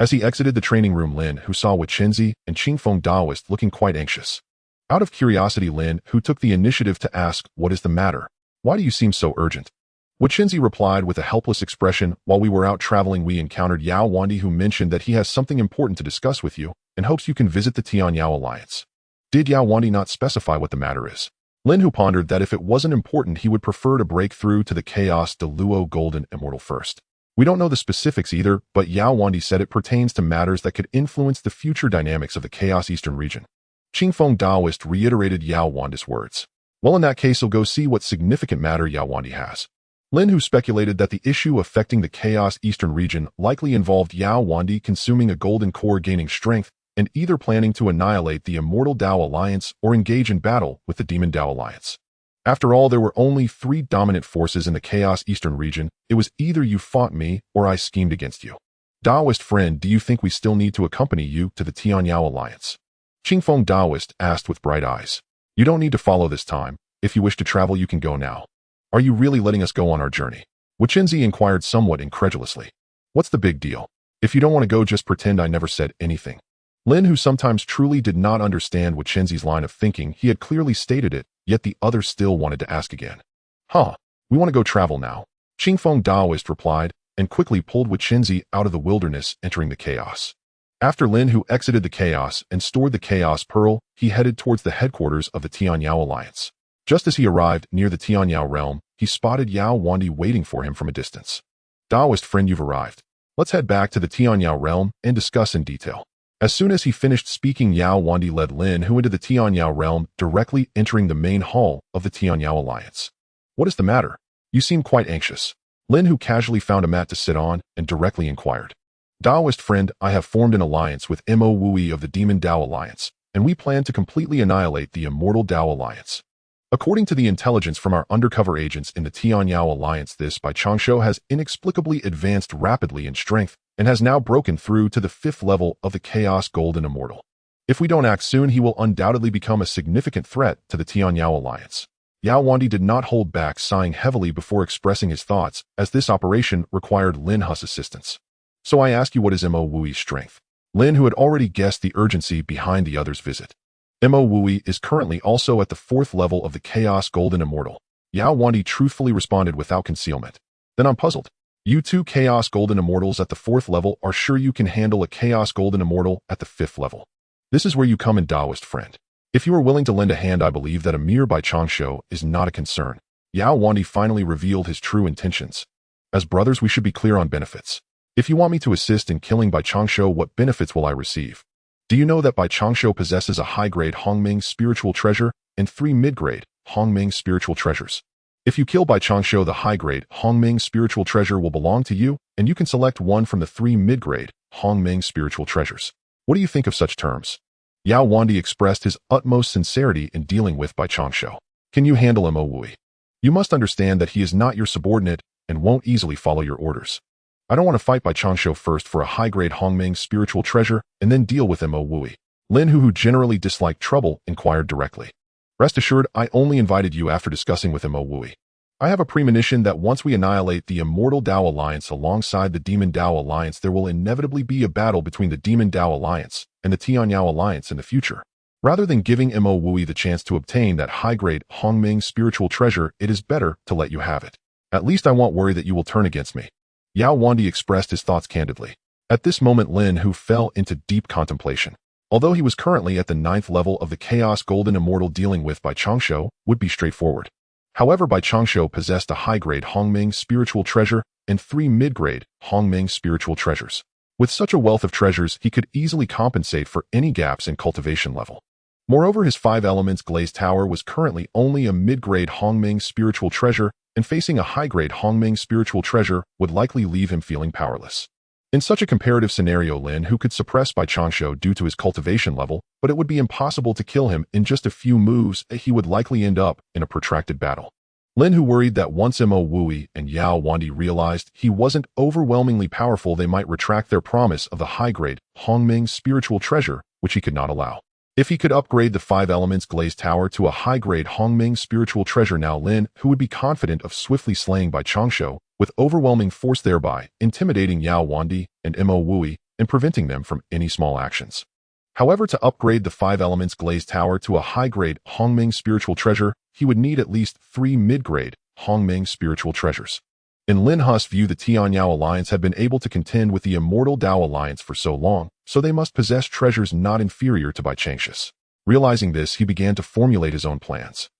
As he exited the training room, Lin Hu saw Proficiency and Qingfeng Daoist looking quite anxious. Out of curiosity, Lin Hu took the initiative to ask, "What is the matter? Why do you seem so urgent?" Proficiency replied with a helpless expression, "While we were out traveling, we encountered Yao Wandi, who mentioned that he has something important to discuss with you and hopes you can visit the Tianyao Alliance." Did Yao Wandi not specify what the matter is? Lin Hu pondered that if it wasn't important, he would prefer to break through to the Chaos de Luo Golden Immortal first. We don't know the specifics either, but Yao Wandi said it pertains to matters that could influence the future dynamics of the Chaos Eastern region. Qingfeng Daoist reiterated Yao Wandi's words. Well, in that case, he'll go see what significant matter Yao Wandi has. Lin Hu speculated that the issue affecting the Chaos Eastern region likely involved Yao Wandi consuming a golden core, gaining strength, and either planning to annihilate the Immortal Dao Alliance or engage in battle with the Demon Dao Alliance. After all, there were only 3 dominant forces in the Chaos Eastern region. It was either you fought me or I schemed against you. Daoist friend, do you think we still need to accompany you to the Tianyao Alliance? Qingfeng Daoist asked with bright eyes. You don't need to follow this time. If you wish to travel, you can go now. Are you really letting us go on our journey? Proficiency inquired somewhat incredulously. What's the big deal? If you don't want to go, just pretend I never said anything. Lin, who sometimes truly did not understand Proficiency's line of thinking, he had clearly stated it, yet the other still wanted to ask again. We want to go travel now. Qingfeng Daoist replied, and quickly pulled Proficiency out of the wilderness, entering the chaos. After Lin Hu exited the chaos and stored the Chaos Pearl, he headed towards the headquarters of the Tianyao Alliance. Just as he arrived near the Tianyao realm, he spotted Yao Wandi waiting for him from a distance. Daoist friend, you've arrived. Let's head back to the Tianyao realm and discuss in detail. As soon as he finished speaking, Yao Wandi led Lin Hu into the Tianyao realm, directly entering the main hall of the Tianyao Alliance. What is the matter? You seem quite anxious. Lin Hu casually found a mat to sit on and directly inquired. Daoist friend, I have formed an alliance with Mo Wui of the Demon Dao Alliance, and we plan to completely annihilate the Immortal Dao Alliance. According to the intelligence from our undercover agents in the Tianyao Alliance, this Bai Changshu has inexplicably advanced rapidly in strength and has now broken through to the 5th level of the Chaos Golden Immortal. If we don't act soon, he will undoubtedly become a significant threat to the Tianyao Alliance. Yao Wandi did not hold back, sighing heavily before expressing his thoughts, as this operation required Lin Hu's assistance. So I ask you, what is Mo Wui's strength? Lin, who had already guessed the urgency behind the other's visit. Mo Wui is currently also at the 4th level of the Chaos Golden Immortal. Yao Wandi truthfully responded without concealment. Then I'm puzzled. You two Chaos Golden Immortals at the 4th level are sure you can handle a Chaos Golden Immortal at the 5th level? This is where you come in, Daoist friend. If you are willing to lend a hand, I believe that a mere Bai Changshu is not a concern. Yao Wandi finally revealed his true intentions. As brothers, we should be clear on benefits. If you want me to assist in killing Bai Changshu, what benefits will I receive? Do you know that Bai Changshu possesses a high-grade Hongming spiritual treasure and 3 mid-grade Hongming spiritual treasures? If you kill Bai Changshu, the high-grade Hongming spiritual treasure will belong to you, and you can select one from the 3 mid-grade Hongming spiritual treasures. What do you think of such terms? Yao Wandi expressed his utmost sincerity in dealing with Bai Changshu. Can you handle Mo Wui? You must understand that he is not your subordinate and won't easily follow your orders. I don't want to fight Bai Changshu first for a high-grade Hongming spiritual treasure and then deal with Mo Wui. Lin Hu, who generally disliked trouble, inquired directly. Rest assured, I only invited you after discussing with Mo Wui. I have a premonition that once we annihilate the Immortal Dao Alliance alongside the Demon Dao Alliance, there will inevitably be a battle between the Demon Dao Alliance and the Tianyao Alliance in the future. Rather than giving Mo Wui the chance to obtain that high-grade Hongming spiritual treasure, it is better to let you have it. At least I won't worry that you will turn against me. Yao Wandi expressed his thoughts candidly. At this moment, Lin Hu fell into deep contemplation. Although he was currently at the 9th level of the Chaos Golden Immortal, dealing with Bai Changshu would be straightforward. However, Bai Changshu possessed a high-grade Hongming spiritual treasure and 3 mid-grade Hongming spiritual treasures. With such a wealth of treasures, he could easily compensate for any gaps in cultivation level. Moreover, his 5 elements glazed tower was currently only a mid-grade Hongming spiritual treasure, and facing a high-grade Hongming spiritual treasure would likely leave him feeling powerless. In such a comparative scenario, Lin Hu could suppress Bai Changshu due to his cultivation level, but it would be impossible to kill him in just a few moves. He would likely end up in a protracted battle. Lin Hu worried that once Mo Wui and Yao Wandi realized he wasn't overwhelmingly powerful, they might retract their promise of the high-grade Hongming spiritual treasure, which he could not allow. If he could upgrade the 5 elements glazed tower to a high-grade Hongming spiritual treasure, now Lin Hu would be confident of swiftly slaying Bai Changshu with overwhelming force, thereby intimidating Yao Wandi and Mo Wui and preventing them from any small actions. However, to upgrade the 5 elements glazed tower to a high-grade Hongming spiritual treasure, he would need at least 3 mid-grade Hongming spiritual treasures. In Lin Hu's view, the Tianyao Alliance had been able to contend with the Immortal Dao Alliance for so long, so they must possess treasures not inferior to Bai Changshu's. Realizing this, he began to formulate his own plans.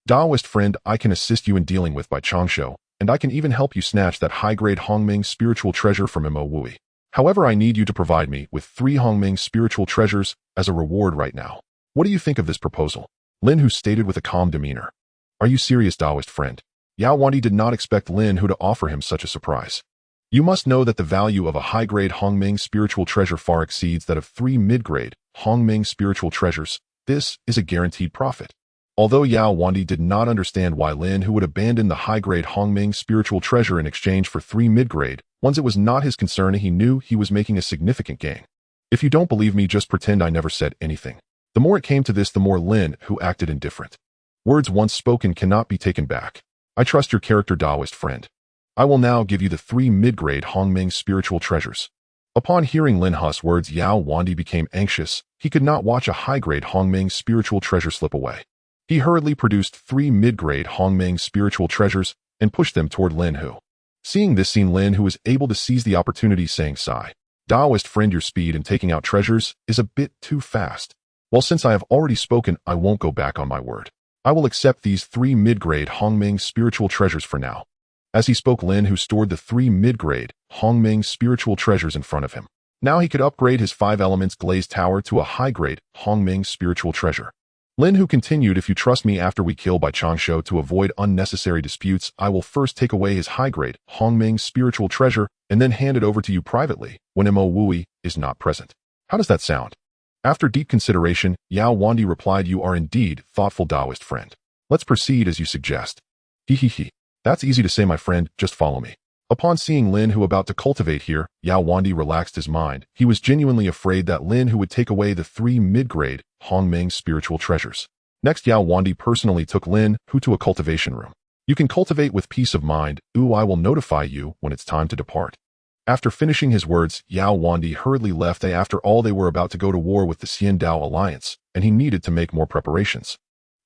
Daoist friend, I can assist you in dealing with Bai Changshu, and I can even help you snatch that high-grade Hongming spiritual treasure from Mo Wui. However, I need you to provide me with 3 Hongming spiritual treasures as a reward right now. What do you think of this proposal? Lin Hu stated with a calm demeanor. Are you serious, Daoist friend? Yao Wandi did not expect Lin Hu to offer him such a surprise. You must know that the value of a high-grade Hongming spiritual treasure far exceeds that of 3 mid-grade Hongming spiritual treasures. This is a guaranteed profit. Although Yao Wandi did not understand why Lin Hu would abandon the high-grade Hongming spiritual treasure in exchange for 3 mid-grade ones, it was not his concern. He knew he was making a significant gain. If you don't believe me, just pretend I never said anything. The more it came to this, the more Lin Hu acted indifferent. Words once spoken cannot be taken back. I trust your character, Daoist friend. I will now give you the 3 mid-grade Hongming spiritual treasures. Upon hearing Lin Hu's words, Yao Wandi became anxious. He could not watch a high-grade Hongming spiritual treasure slip away. He hurriedly produced 3 mid-grade Hongming spiritual treasures and pushed them toward Lin Hu. Seeing this scene, Lin Hu was able to seize the opportunity, saying, "Sigh. Daoist friend, your speed in taking out treasures is a bit too fast. Well, since I have already spoken, I won't go back on my word. I will accept these 3 mid-grade Hongming spiritual treasures for now." As he spoke, Lin Hu stored the 3 mid-grade Hongming spiritual treasures in front of him. Now he could upgrade his 5 elements glazed tower to a high-grade Hongming spiritual treasure. Lin Hu continued, if you trust me after we kill by Changshu to avoid unnecessary disputes, I will first take away his high-grade Hongming spiritual treasure and then hand it over to you privately when Mo Wui is not present. How does that sound? After deep consideration, Yao Wandi replied, you are indeed thoughtful Taoist friend. Let's proceed as you suggest. He. That's easy to say, my friend, just follow me. Upon seeing Lin Hu about to cultivate here, Yao Wandi relaxed his mind. He was genuinely afraid that Lin Hu would take away the 3 mid-grade Hongming spiritual treasures. Next, Yao Wandi personally took Lin Hu to a cultivation room. You can cultivate with peace of mind. I will notify you when it's time to depart. After finishing his words, Yao Wandi hurriedly left. After all, they were about to go to war with the Xian Dao alliance, and he needed to make more preparations.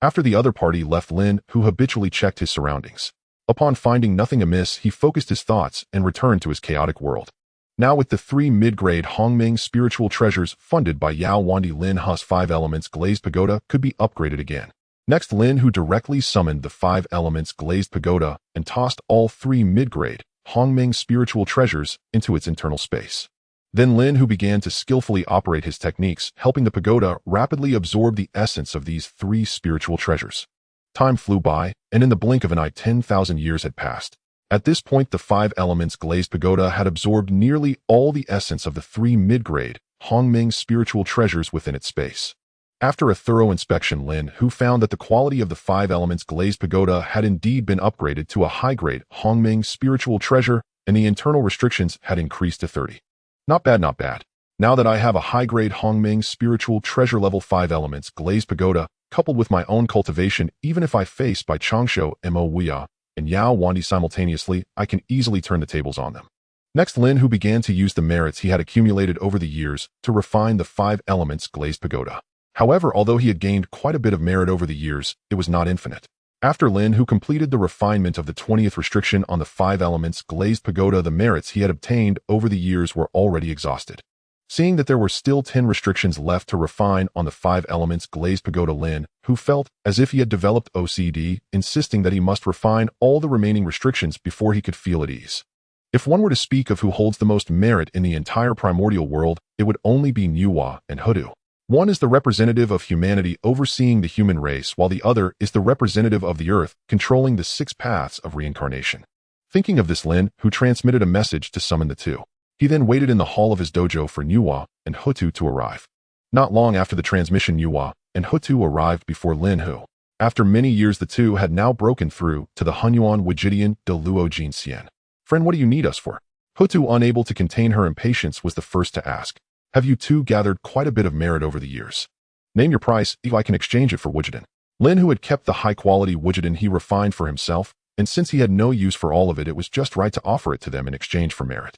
After the other party left, Lin Hu habitually checked his surroundings. Upon finding nothing amiss, he focused his thoughts and returned to his chaotic world. Now with the 3 mid-grade Hongming spiritual treasures funded by Yao Wandi, Lin Hu's 5 elements glazed pagoda could be upgraded again. Next, Lin Hu directly summoned the 5 elements glazed pagoda and tossed all 3 mid-grade Hongming spiritual treasures into its internal space. Then Lin Hu began to skillfully operate his techniques, helping the pagoda rapidly absorb the essence of these 3 spiritual treasures. Time flew by, and in the blink of an eye 10,000 years had passed. At this point, the 5 elements glazed pagoda had absorbed nearly all the essence of the 3 mid-grade Hongming spiritual treasures within its space. After a thorough inspection, Lin Hu found that the quality of the 5 elements glazed pagoda had indeed been upgraded to a high-grade Hongming spiritual treasure, and the internal restrictions had increased to 30. Not bad, not bad. Now that I have a high-grade Hongming spiritual treasure level 5 elements glazed pagoda, coupled with my own cultivation, even if I face by Changshu, Mo Wuya, and Yao Wandi simultaneously, I can easily turn the tables on them. Next, Lin Hu began to use the merits he had accumulated over the years to refine the 5 elements glazed pagoda. However, although he had gained quite a bit of merit over the years, it was not infinite. After Lin Hu completed the refinement of the 20th restriction on the 5 elements glazed pagoda, the merits he had obtained over the years were already exhausted. Seeing that there were still 10 restrictions left to refine on the 5 elements glazed pagoda, Lin Hu felt as if he had developed OCD, insisting that he must refine all the remaining restrictions before he could feel at ease. If one were to speak of who holds the most merit in the entire primordial world, it would only be Nuwa and Hudu. One is the representative of humanity overseeing the human race, while the other is the representative of the earth controlling the 6 paths of reincarnation. Thinking of this, Lin Hu transmitted a message to summon the 2. He then waited in the hall of his dojo for Nuwa and Hutu to arrive. Not long after the transmission, Nuwa and Hutu arrived before Lin Hu. After many years, the 2 had now broken through to the Hunyuan Wijidian de Luo Jin Xian. Friend, what do you need us for? Hutu, unable to contain her impatience, was the first to ask. Have you 2 gathered quite a bit of merit over the years? Name your price, if I can exchange it for Wijidan. Lin Hu had kept the high-quality Wijidan he refined for himself, and since he had no use for all of it, it was just right to offer it to them in exchange for merit.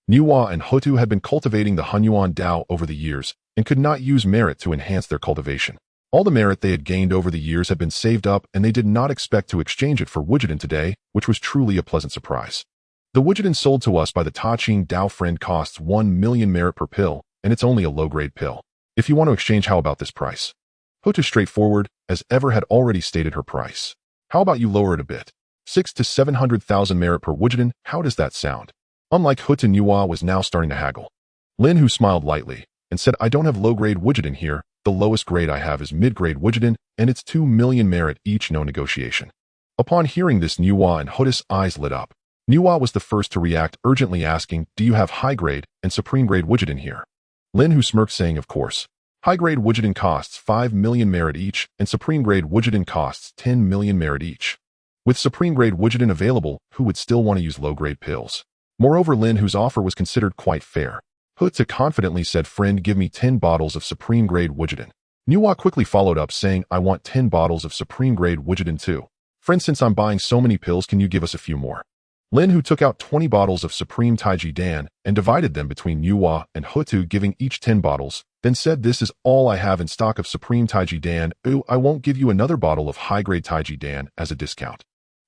Nuwa and Hutu had been cultivating the Hunyuan Dao over the years and could not use merit to enhance their cultivation. All the merit they had gained over the years had been saved up, and they did not expect to exchange it for Wijidan today, which was truly a pleasant surprise. The Wijidan sold to us by the Taqing Dao friend costs 1 million merit per pill, and it's only a low-grade pill. If you want to exchange, how about this price? Hutu, straightforward, as ever, had already stated her price. How about you lower it a bit? 6 to 700,000 merit per Wijidan, how does that sound? Unlike Hutu, Nuwa was now starting to haggle. Lin Hu smiled lightly and said, I don't have low-grade Wijidan here. The lowest grade I have is mid-grade Wijidan, and it's 2 million merit each, no negotiation. Upon hearing this, Nuwa and Hutu's eyes lit up. Nuwa was the first to react, urgently asking, do you have high-grade and supreme-grade Wijidan here? Lin Hu smirked, saying, of course. High-grade Wijidan costs 5 million merit each, and supreme-grade Wijidan costs 10 million merit each. With supreme-grade Wijidan available, who would still want to use low-grade pills? Moreover, Lin Hu's offer was considered quite fair. Hutu confidently said, friend, give me 10 bottles of supreme-grade Wijidan. Nuwa quickly followed up, saying, I want 10 bottles of supreme-grade Wijidan too. Friend, since I'm buying so many pills, can you give us a few more? Lin Hu took out 20 bottles of Supreme Taiji Dan and divided them between Nuwa and Hutu, giving each 10 bottles, then said, this is all I have in stock of Supreme Taiji Dan. I won't give you another bottle of high-grade Taiji Dan as a discount.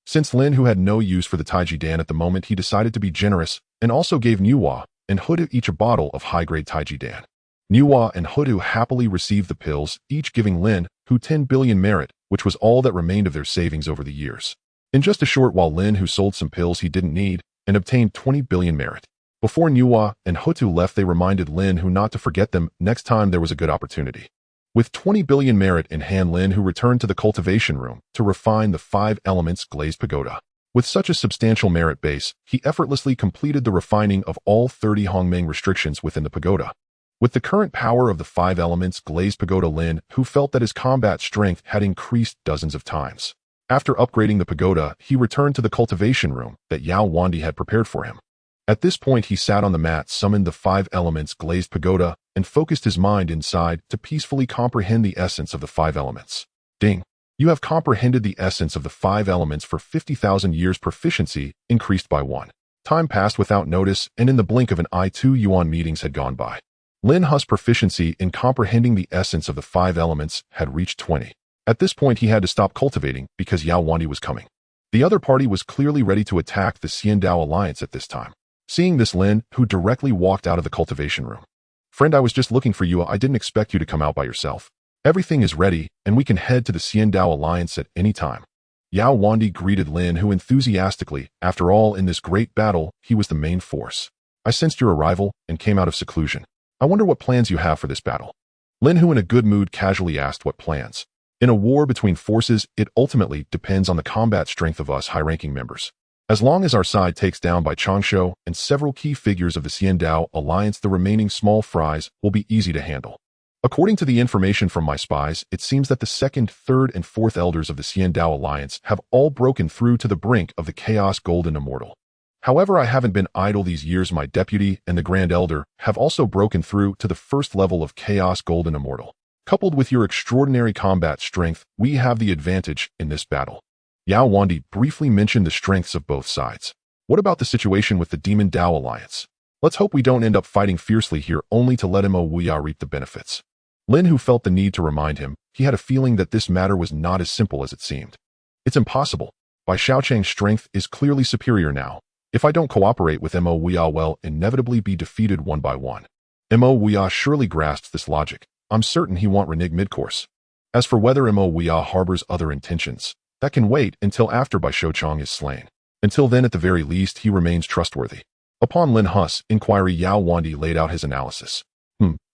Since Lin Hu had no use for the Taiji Dan at the moment, he decided to be generous and also gave Nuwa and Hutu each a bottle of high-grade Taiji Dan. Nuwa and Hutu happily received the pills, each giving Lin Hu 10 billion merit, which was all that remained of their savings over the years. In just a short while, Lin Hu sold some pills he didn't need and obtained 20 billion merit. Before Nuwa and Hutu left, they reminded Lin Hu not to forget them next time there was a good opportunity. With 20 billion merit in hand, Lin Hu returned to the cultivation room to refine the 5 elements glazed pagoda. With such a substantial merit base, he effortlessly completed the refining of all 30 Hongmeng restrictions within the pagoda. With the current power of the 5 elements glazed pagoda, Lin Hu felt that his combat strength had increased dozens of times. After upgrading the pagoda, he returned to the cultivation room that Yao Wandi had prepared for him. At this point, he sat on the mat, summoned the 5 elements glazed pagoda, and focused his mind inside to peacefully comprehend the essence of the 5 elements. Ding! You have comprehended the essence of the 5 elements for 50,000 years. Proficiency increased by 1. Time passed without notice, and in the blink of an eye 2 yuan meetings had gone by. Lin Hu's proficiency in comprehending the essence of the 5 elements had reached 20. At this point, he had to stop cultivating because Yao Wandi was coming. The other party was clearly ready to attack the Xian Dao alliance at this time. Seeing this, Lin Hu directly walked out of the cultivation room. Friend, I was just looking for you. I didn't expect you to come out by yourself. Everything is ready, and we can head to the Xian Dao alliance at any time. Yao Wandi greeted Lin Hu enthusiastically. After all, in this great battle, he was the main force. I sensed your arrival and came out of seclusion. I wonder what plans you have for this battle. Lin Hu, in a good mood, casually asked what plans. In a war between forces, it ultimately depends on the combat strength of us high-ranking members. As long as our side takes down by Changshu and several key figures of the Xian Dao alliance, the remaining small fries will be easy to handle. According to the information from my spies, it seems that the 2nd, 3rd, and 4th elders of the Xian Dao alliance have all broken through to the brink of the Chaos Golden Immortal. However, I haven't been idle these years. My deputy and the Grand Elder have also broken through to the 1st level of Chaos Golden Immortal. Coupled with your extraordinary combat strength, we have the advantage in this battle. Yao Wandi briefly mentioned the strengths of both sides. What about the situation with the Demon Dao alliance? Let's hope we don't end up fighting fiercely here only to let Mo Wuya reap the benefits. Lin Hu felt the need to remind him. He had a feeling that this matter was not as simple as it seemed. It's impossible. Bai Xiaochang's strength is clearly superior now. If I don't cooperate with Mo Wuya, will inevitably be defeated one by one. Mo Wuya surely grasps this logic. I'm certain he won't renege midcourse. As for whether Mo Wuya harbors other intentions, that can wait until after Bai Xiaochang is slain. Until then, at the very least, he remains trustworthy. Upon Lin Hu's inquiry, Yao Wandi laid out his analysis.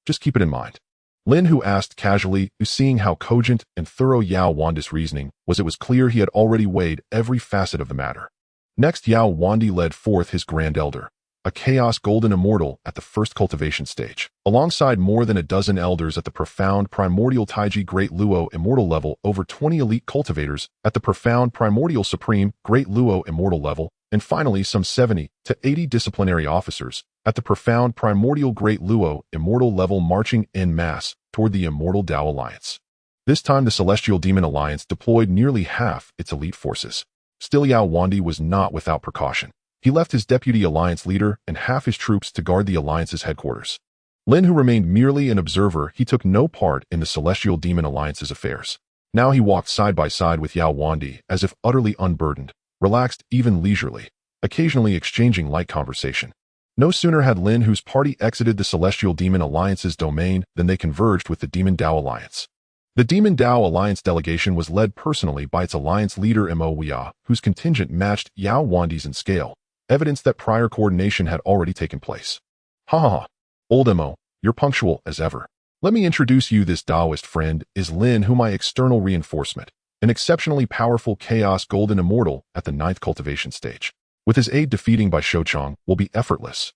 Just keep it in mind. Lin Hu asked casually, seeing how cogent and thorough Yao Wandi's reasoning was. It was clear he had already weighed every facet of the matter. Next, Yao Wandi led forth his Grand Elder, a Chaos Golden Immortal at the 1st cultivation stage, alongside more than a dozen elders at the profound Primordial Taiji Great Luo Immortal level, over 20 elite cultivators at the profound Primordial Supreme Great Luo Immortal level, and finally some 70 to 80 disciplinary officers at the profound Primordial Great Luo Immortal level, marching en masse toward the Immortal Dao Alliance. This time, the Celestial Demon Alliance deployed nearly half its elite forces. Still, Yao Wandi was not without precaution. He left his deputy alliance leader and half his troops to guard the alliance's headquarters. Lin Hu remained merely an observer. He took no part in the Celestial Demon Alliance's affairs. Now he walked side by side with Yao Wandi, as if utterly unburdened, relaxed, even leisurely, occasionally exchanging light conversation. No sooner had Lin Hu's party exited the Celestial Demon Alliance's domain than they converged with the Demon Dao Alliance. The Demon Dao Alliance delegation was led personally by its alliance leader Mo Wuya, whose contingent matched Yao Wandi's in scale, evidence that prior coordination had already taken place. Ha ha ha. Old Mo, you're punctual as ever. Let me introduce you. This Daoist friend is Lin Hu, my external reinforcement, an exceptionally powerful Chaos Golden Immortal at the 9th cultivation stage. With his aid, defeating Bai Xiaochang will be effortless.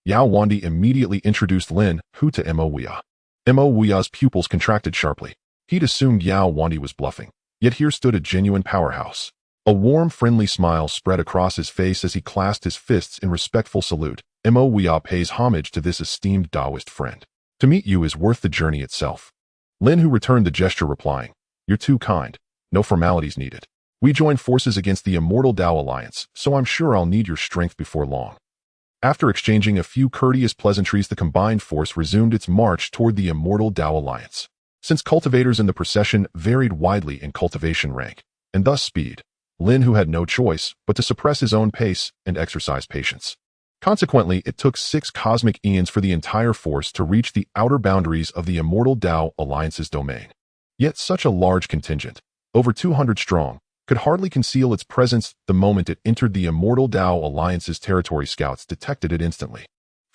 Yao Wandi immediately introduced Lin Hu to Mo Wuya. Mo Wuya's pupils contracted sharply. He'd assumed Yao Wandi was bluffing, yet here stood a genuine powerhouse. A warm, friendly smile spread across his face as he clasped his fists in respectful salute. Mo Wuya pays homage to this esteemed Daoist friend. To meet you is worth the journey itself. Lin Hu returned the gesture, replying, You're too kind. No formalities needed. We join forces against the Immortal Dao Alliance, so I'm sure I'll need your strength before long. After exchanging a few courteous pleasantries, the combined force resumed its march toward the Immortal Dao Alliance. Since cultivators in the procession varied widely in cultivation rank, and thus speed, Lin Hu had no choice but to suppress his own pace and exercise patience. Consequently, it took 6 cosmic eons for the entire force to reach the outer boundaries of the Immortal Dao Alliance's domain. Yet such a large contingent, over 200 strong, could hardly conceal its presence the moment it entered the Immortal Dao Alliance's territory. Scouts detected it instantly.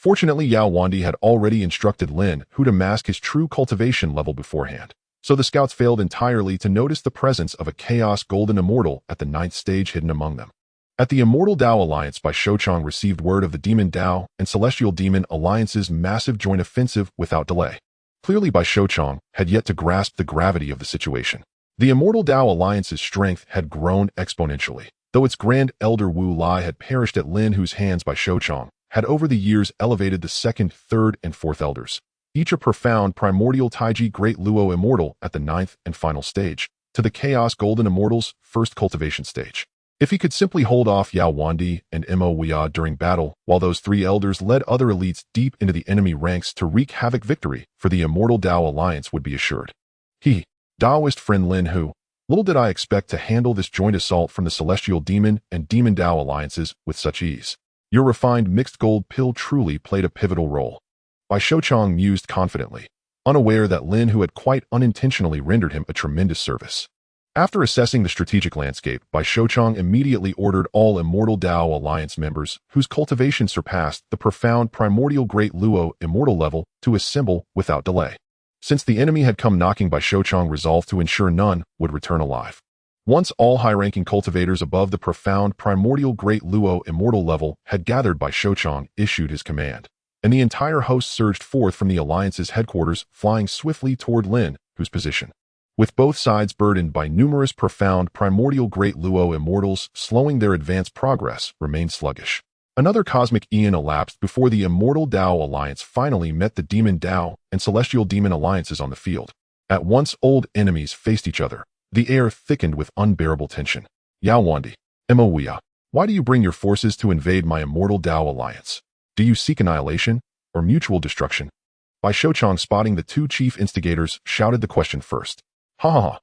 Fortunately, Yao Wandi had already instructed Lin Hu to mask his true cultivation level beforehand, so the scouts failed entirely to notice the presence of a Chaos Golden Immortal at the 9th stage hidden among them. At the Immortal Dao Alliance, Bai Shouchong received word of the Demon Dao and Celestial Demon Alliance's massive joint offensive without delay. Clearly, Bai Shouchong had yet to grasp the gravity of the situation. The Immortal Dao Alliance's strength had grown exponentially. Though its Grand Elder Wu Lai had perished at Lin Hu's hands, Bai Shouchong had over the years elevated the 2nd, 3rd, and 4th elders, each a profound primordial Taiji Great Luo Immortal at the 9th and final stage, to the Chaos Golden Immortal's 1st cultivation stage. If he could simply hold off Yao Wandi and Mo Weia during battle, while those 3 elders led other elites deep into the enemy ranks to wreak havoc, victory for the Immortal Dao Alliance would be assured. Daoist friend Lin Hu, little did I expect to handle this joint assault from the Celestial Demon and Demon Dao Alliances with such ease. Your refined mixed gold pill truly played a pivotal role. Bai Shouchong mused confidently, unaware that Lin Hu had quite unintentionally rendered him a tremendous service. After assessing the strategic landscape, Bai Shouchong immediately ordered all Immortal Dao Alliance members whose cultivation surpassed the profound Primordial Great Luo Immortal level to assemble without delay. Since the enemy had come knocking, Bai Shouchong resolved to ensure none would return alive. Once all high-ranking cultivators above the profound Primordial Great Luo Immortal level had gathered, Bai Shouchong issued his command, and the entire host surged forth from the Alliance's headquarters, flying swiftly toward Lin Hu's position. With both sides burdened by numerous profound Primordial Great Luo Immortals, slowing their advance progress remained sluggish. Another cosmic eon elapsed before the Immortal Dao Alliance finally met the Demon Dao and Celestial Demon Alliances on the field. At once old enemies faced each other. The air thickened with unbearable tension. Yao Wandi, Mo Weia, why do you bring your forces to invade my Immortal Dao Alliance? Do you seek annihilation or mutual destruction? Bai Shouchong, spotting the 2 chief instigators, shouted the question first. Ha ha ha.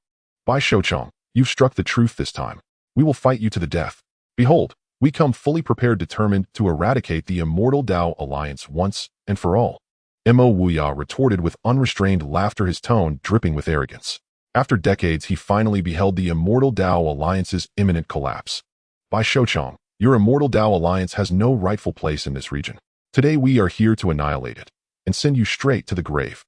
Bai Shouchong, you've struck the truth this time. We will fight you to the death. Behold, we come fully prepared, determined to eradicate the Immortal Dao Alliance once and for all. Mo Weia retorted with unrestrained laughter, his tone dripping with arrogance. After decades, he finally beheld the Immortal Dao Alliance's imminent collapse. Bai Shouchong, your Immortal Dao Alliance has no rightful place in this region. Today we are here to annihilate it and send you straight to the grave.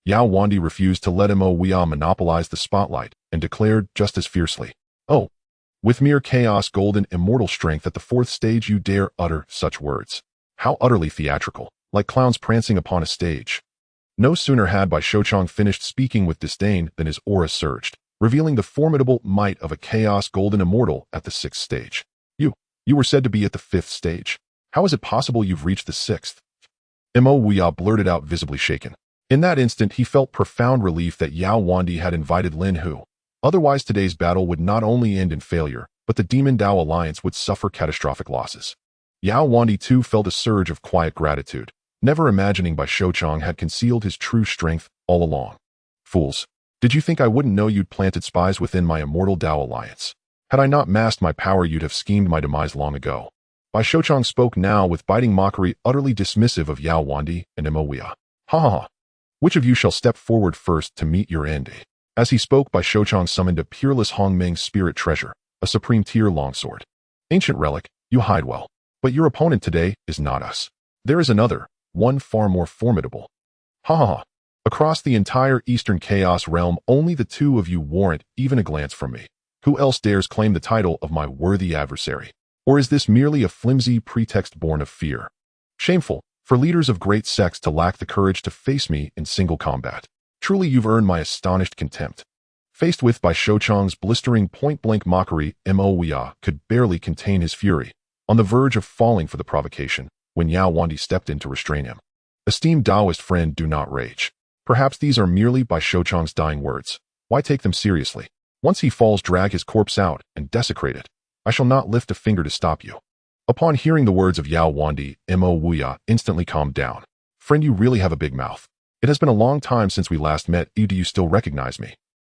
Yao Wandi refused to let Mo Weia monopolize the spotlight and declared just as fiercely, "Oh, with mere Chaos Golden Immortal strength at the 4th stage you dare utter such words. How utterly theatrical, like clowns prancing upon a stage." No sooner had Bai Shouchong finished speaking with disdain than his aura surged, revealing the formidable might of a Chaos Golden Immortal at the 6th stage. You were said to be at the 5th stage. How is it possible you've reached the 6th? Mo Weia blurted out, visibly shaken. In that instant, he felt profound relief that Yao Wandi had invited Lin Hu. Otherwise, today's battle would not only end in failure, but the Demon Dao Alliance would suffer catastrophic losses. Yao Wandi too felt a surge of quiet gratitude, never imagining Bai Shouchong had concealed his true strength all along. Fools! Did you think I wouldn't know you'd planted spies within my Immortal Dao Alliance? Had I not masked my power, you'd have schemed my demise long ago. Bai Shouchong spoke now with biting mockery, utterly dismissive of Yao Wandi and Mo Weia. Ha ha ha! Which of you shall step forward first to meet your end? As he spoke, Bai Shouchong summoned a peerless Hongmeng spirit treasure, a supreme tier longsword. Ancient relic, you hide well. But your opponent today is not us. There is another, one far more formidable. Ha ha ha. Across the entire Eastern Chaos realm, only the 2 of you warrant even a glance from me. Who else dares claim the title of my worthy adversary? Or is this merely a flimsy pretext born of fear? Shameful for leaders of great sects to lack the courage to face me in single combat. Truly you've earned my astonished contempt. Faced with Bai Shouchong's blistering point-blank mockery, Mo Weia could barely contain his fury, on the verge of falling for the provocation, when Yao Wandi stepped in to restrain him. Esteemed Daoist friend, do not rage. Perhaps these are merely Bai Shouchong's dying words. Why take them seriously? Once he falls, drag his corpse out and desecrate it. I shall not lift a finger to stop you. Upon hearing the words of Yao Wandi, Mo Weia instantly calmed down. Friend, you really have a big mouth. It has been a long time since we last met. Do you still recognize me?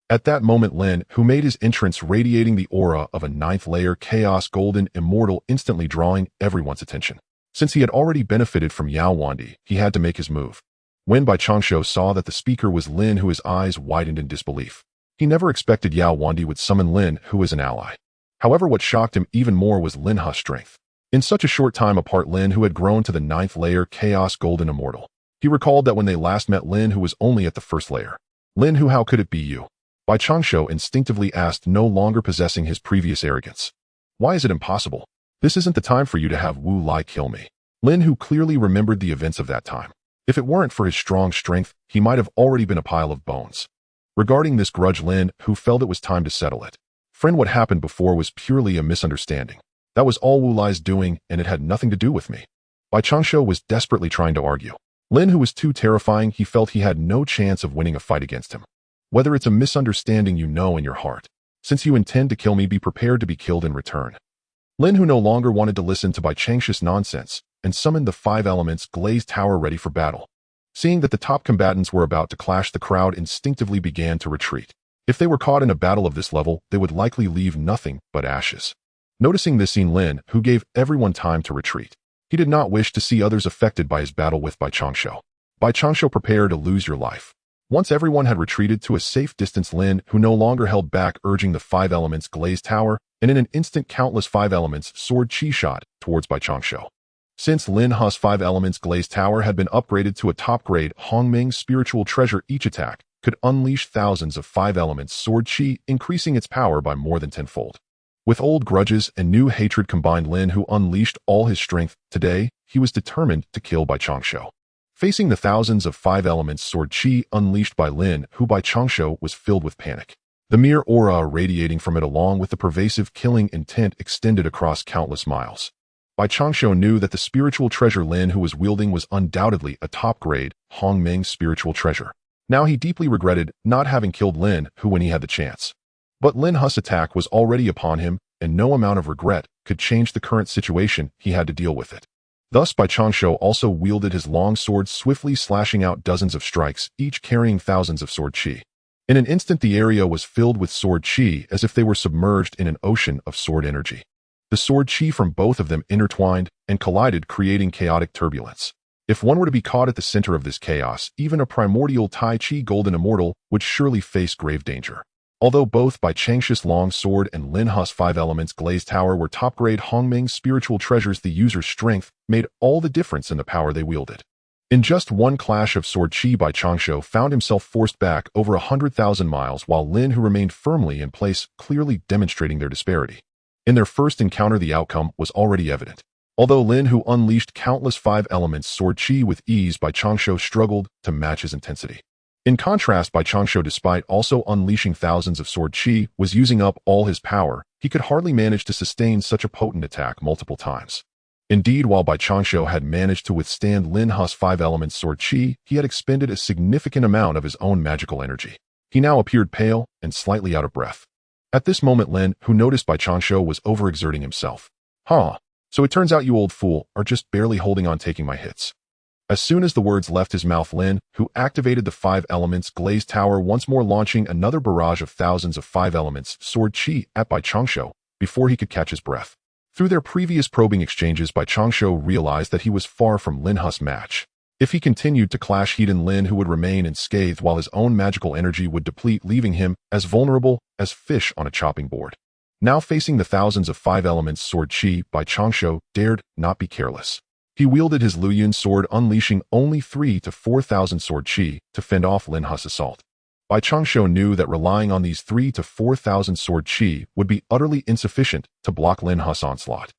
At that moment, Lin, who made his entrance radiating the aura of a 9th layer Chaos Golden Immortal, instantly drawing everyone's attention. Since he had already benefited from Yao Wandi, he had to make his move. When Bai Changsho saw that the speaker was Lin Hu, his eyes widened in disbelief. He never expected Yao Wandi would summon Lin Hu as an ally. However, what shocked him even more was Lin Hu's strength. In such a short time apart, Lin Hu had grown to the 9th layer Chaos Golden Immortal. He recalled that when they last met, Lin Hu was only at the 1st layer. Lin Hu, how could it be you? Bai Changshu instinctively asked, no longer possessing his previous arrogance. Why is it impossible? This isn't the time for you to have Wu Lai kill me. Lin Hu clearly remembered the events of that time. If it weren't for his strong strength, he might have already been a pile of bones. Regarding this grudge, Lin Hu felt it was time to settle it. Friend, what happened before was purely a misunderstanding. That was all Wu Lai's doing, and it had nothing to do with me. Bai Changshu was desperately trying to argue. Lin Hu was too terrifying. He felt he had no chance of winning a fight against him. Whether it's a misunderstanding, you know in your heart. Since you intend to kill me, be prepared to be killed in return. Lin Hu no longer wanted to listen to Bai Changshu's nonsense and summoned the 5 elements glazed tower ready for battle. Seeing that the top combatants were about to clash, the crowd instinctively began to retreat. If they were caught in a battle of this level, they would likely leave nothing but ashes. Noticing this scene, Lin Hu gave everyone time to retreat. He did not wish to see others affected by his battle with Bai Changshu. Bai Changshu, prepare to lose your life. Once everyone had retreated to a safe distance, Lin Hu no longer held back, urging the 5 elements glazed tower, and in an instant countless 5 elements sword chi shot towards Bai Changshu. Since Lin Hu's 5 elements glazed tower had been upgraded to a top-grade Hongming spiritual treasure, each attack could unleash thousands of 5 elements sword chi, increasing its power by more than tenfold. With old grudges and new hatred combined, Lin Hu unleashed all his strength. Today, he was determined to kill Bai Changshu. Facing the thousands of 5 elements sword chi unleashed by Lin Hu, Bai Changshu was filled with panic. The mere aura radiating from it, along with the pervasive killing intent, extended across countless miles. Bai Changshu knew that the spiritual treasure Lin Hu was wielding was undoubtedly a top-grade Hongming spiritual treasure. Now he deeply regretted not having killed Lin Hu when he had the chance. But Lin Hu's attack was already upon him, and no amount of regret could change the current situation. He had to deal with it. Thus, Bai Changshu also wielded his long sword, swiftly slashing out dozens of strikes, each carrying thousands of sword chi. In an instant, the area was filled with sword chi, as if they were submerged in an ocean of sword energy. The sword chi from both of them intertwined and collided, creating chaotic turbulence. If one were to be caught at the center of this chaos, even a primordial Tai Chi golden immortal would surely face grave danger. Although both Bai Changshu's long sword and Lin Hu's 5 elements glazed tower were top-grade Hongming spiritual treasures, the user's strength made all the difference in the power they wielded. In just one clash of sword chi, Bai Changshu found himself forced back over 100,000 miles, while Lin Hu remained firmly in place, clearly demonstrating their disparity. In their first encounter, the outcome was already evident. Although Lin Hu unleashed countless 5 elements sword chi with ease, Bai Changshu struggled to match his intensity. In contrast, Bai Changshu, despite also unleashing thousands of sword chi, was using up all his power. He could hardly manage to sustain such a potent attack multiple times. Indeed, while Bai Changshu had managed to withstand Lin Hu's 5 elements sword chi, he had expended a significant amount of his own magical energy. He now appeared pale and slightly out of breath. At this moment, Lin Hu noticed Bai Changshu was overexerting himself. So it turns out you old fool are just barely holding on, taking my hits. As soon as the words left his mouth, Lin Hu activated the 5 elements glazed tower, once more launching another barrage of thousands of 5 elements sword chi at Bai Changshu before he could catch his breath. Through their previous probing exchanges, Bai Changshu realized that he was far from Lin Hu's match. If he continued to clash, Lin Hu would remain unscathed, while his own magical energy would deplete, leaving him as vulnerable as fish on a chopping board. Now facing the thousands of 5 elements sword chi, Bai Changshu dared not be careless. He wielded his Luyun sword, unleashing only 3,000 to 4,000 sword chi to fend off Lin Hu's assault. Bai Changshu knew that relying on these 3,000 to 4,000 sword chi would be utterly insufficient to block Lin Hu's onslaught.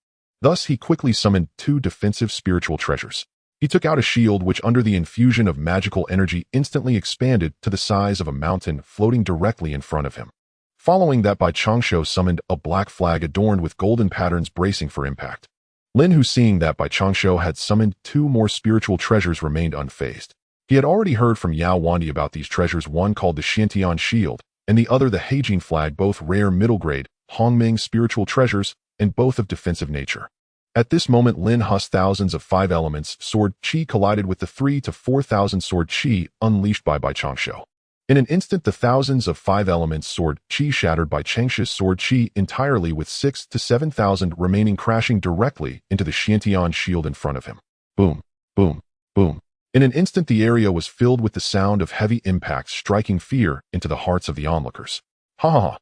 Thus, he quickly summoned 2 defensive spiritual treasures. He took out a shield which, under the infusion of magical energy, instantly expanded to the size of a mountain, floating directly in front of him. Following that, Bai Changshu summoned a black flag adorned with golden patterns, bracing for impact. Lin Hu, seeing that Bai Changshu had summoned 2 more spiritual treasures, remained unfazed. He had already heard from Yao Wandi about these treasures, one called the Xiantian Shield, and the other the Heijin Flag, both rare middle-grade Hongming spiritual treasures, and both of defensive nature. At this moment, Lin Hu's thousands of 5 elements sword chi collided with the 3,000 to 4,000 sword chi unleashed by Bai Changshu. In an instant, the thousands of 5 elements sword chi shattered Bai Changshu's sword chi entirely, with 6,000 to 7,000 remaining, crashing directly into the Xiantian Shield in front of him. Boom, boom, boom. In an instant, the area was filled with the sound of heavy impacts, striking fear into the hearts of the onlookers. Ha ha ha.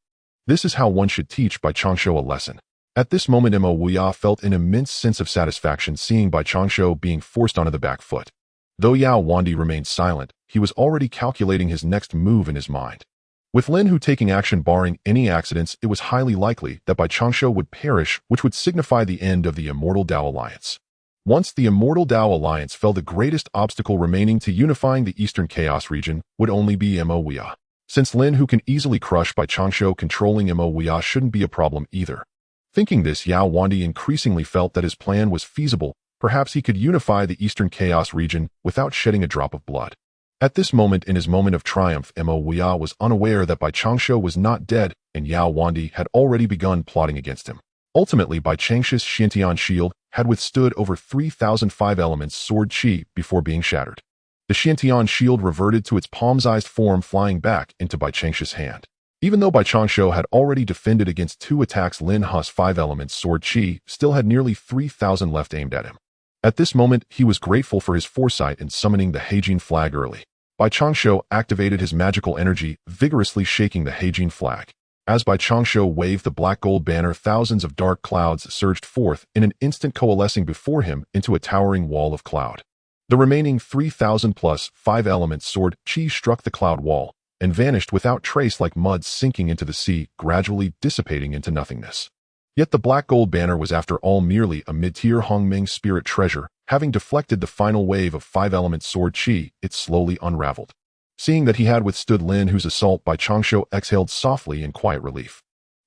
This is how one should teach Bai Changshu a lesson. At this moment, Mo Wuya felt an immense sense of satisfaction seeing Bai Changshu being forced onto the back foot. Though Yao Wandi remained silent, he was already calculating his next move in his mind. With Lin Hu taking action barring any accidents, it was highly likely that Bai Changshu would perish, which would signify the end of the Immortal Dao Alliance. Once the Immortal Dao Alliance fell, the greatest obstacle remaining to unifying the Eastern Chaos region would only be Mo Wuya. Since Lin Hu can easily crush Bai Changshu, controlling Mo Wuya shouldn't be a problem either. Thinking this, Yao Wandi increasingly felt that his plan was feasible. Perhaps he could unify the Eastern Chaos region without shedding a drop of blood. At this moment, in his moment of triumph, Mo Wuya was unaware that Bai Changshu was not dead, and Yao Wandi had already begun plotting against him. Ultimately, Bai Changshu's Xiantian shield had withstood over 3,000 five-elements sword chi before being shattered. The Xiantian shield reverted to its palm-sized form, flying back into Bai Changshu's hand. Even though Bai Changshu had already defended against 2 attacks, Lin Hu's five-elements sword chi still had nearly 3,000 left aimed at him. At this moment, he was grateful for his foresight in summoning the Heijin flag early. Bai Changshu activated his magical energy, vigorously shaking the Heijin flag. As Bai Changshu waved the black gold banner, thousands of dark clouds surged forth in an instant, coalescing before him into a towering wall of cloud. The remaining 3,000 plus five-element sword chi struck the cloud wall and vanished without trace, like mud sinking into the sea, gradually dissipating into nothingness. Yet the black gold banner was after all merely a mid-tier Hongming spirit treasure. Having deflected the final wave of five-element sword chi, it slowly unraveled. Seeing that he had withstood Lin Hu's assault, Bai Changshu exhaled softly in quiet relief.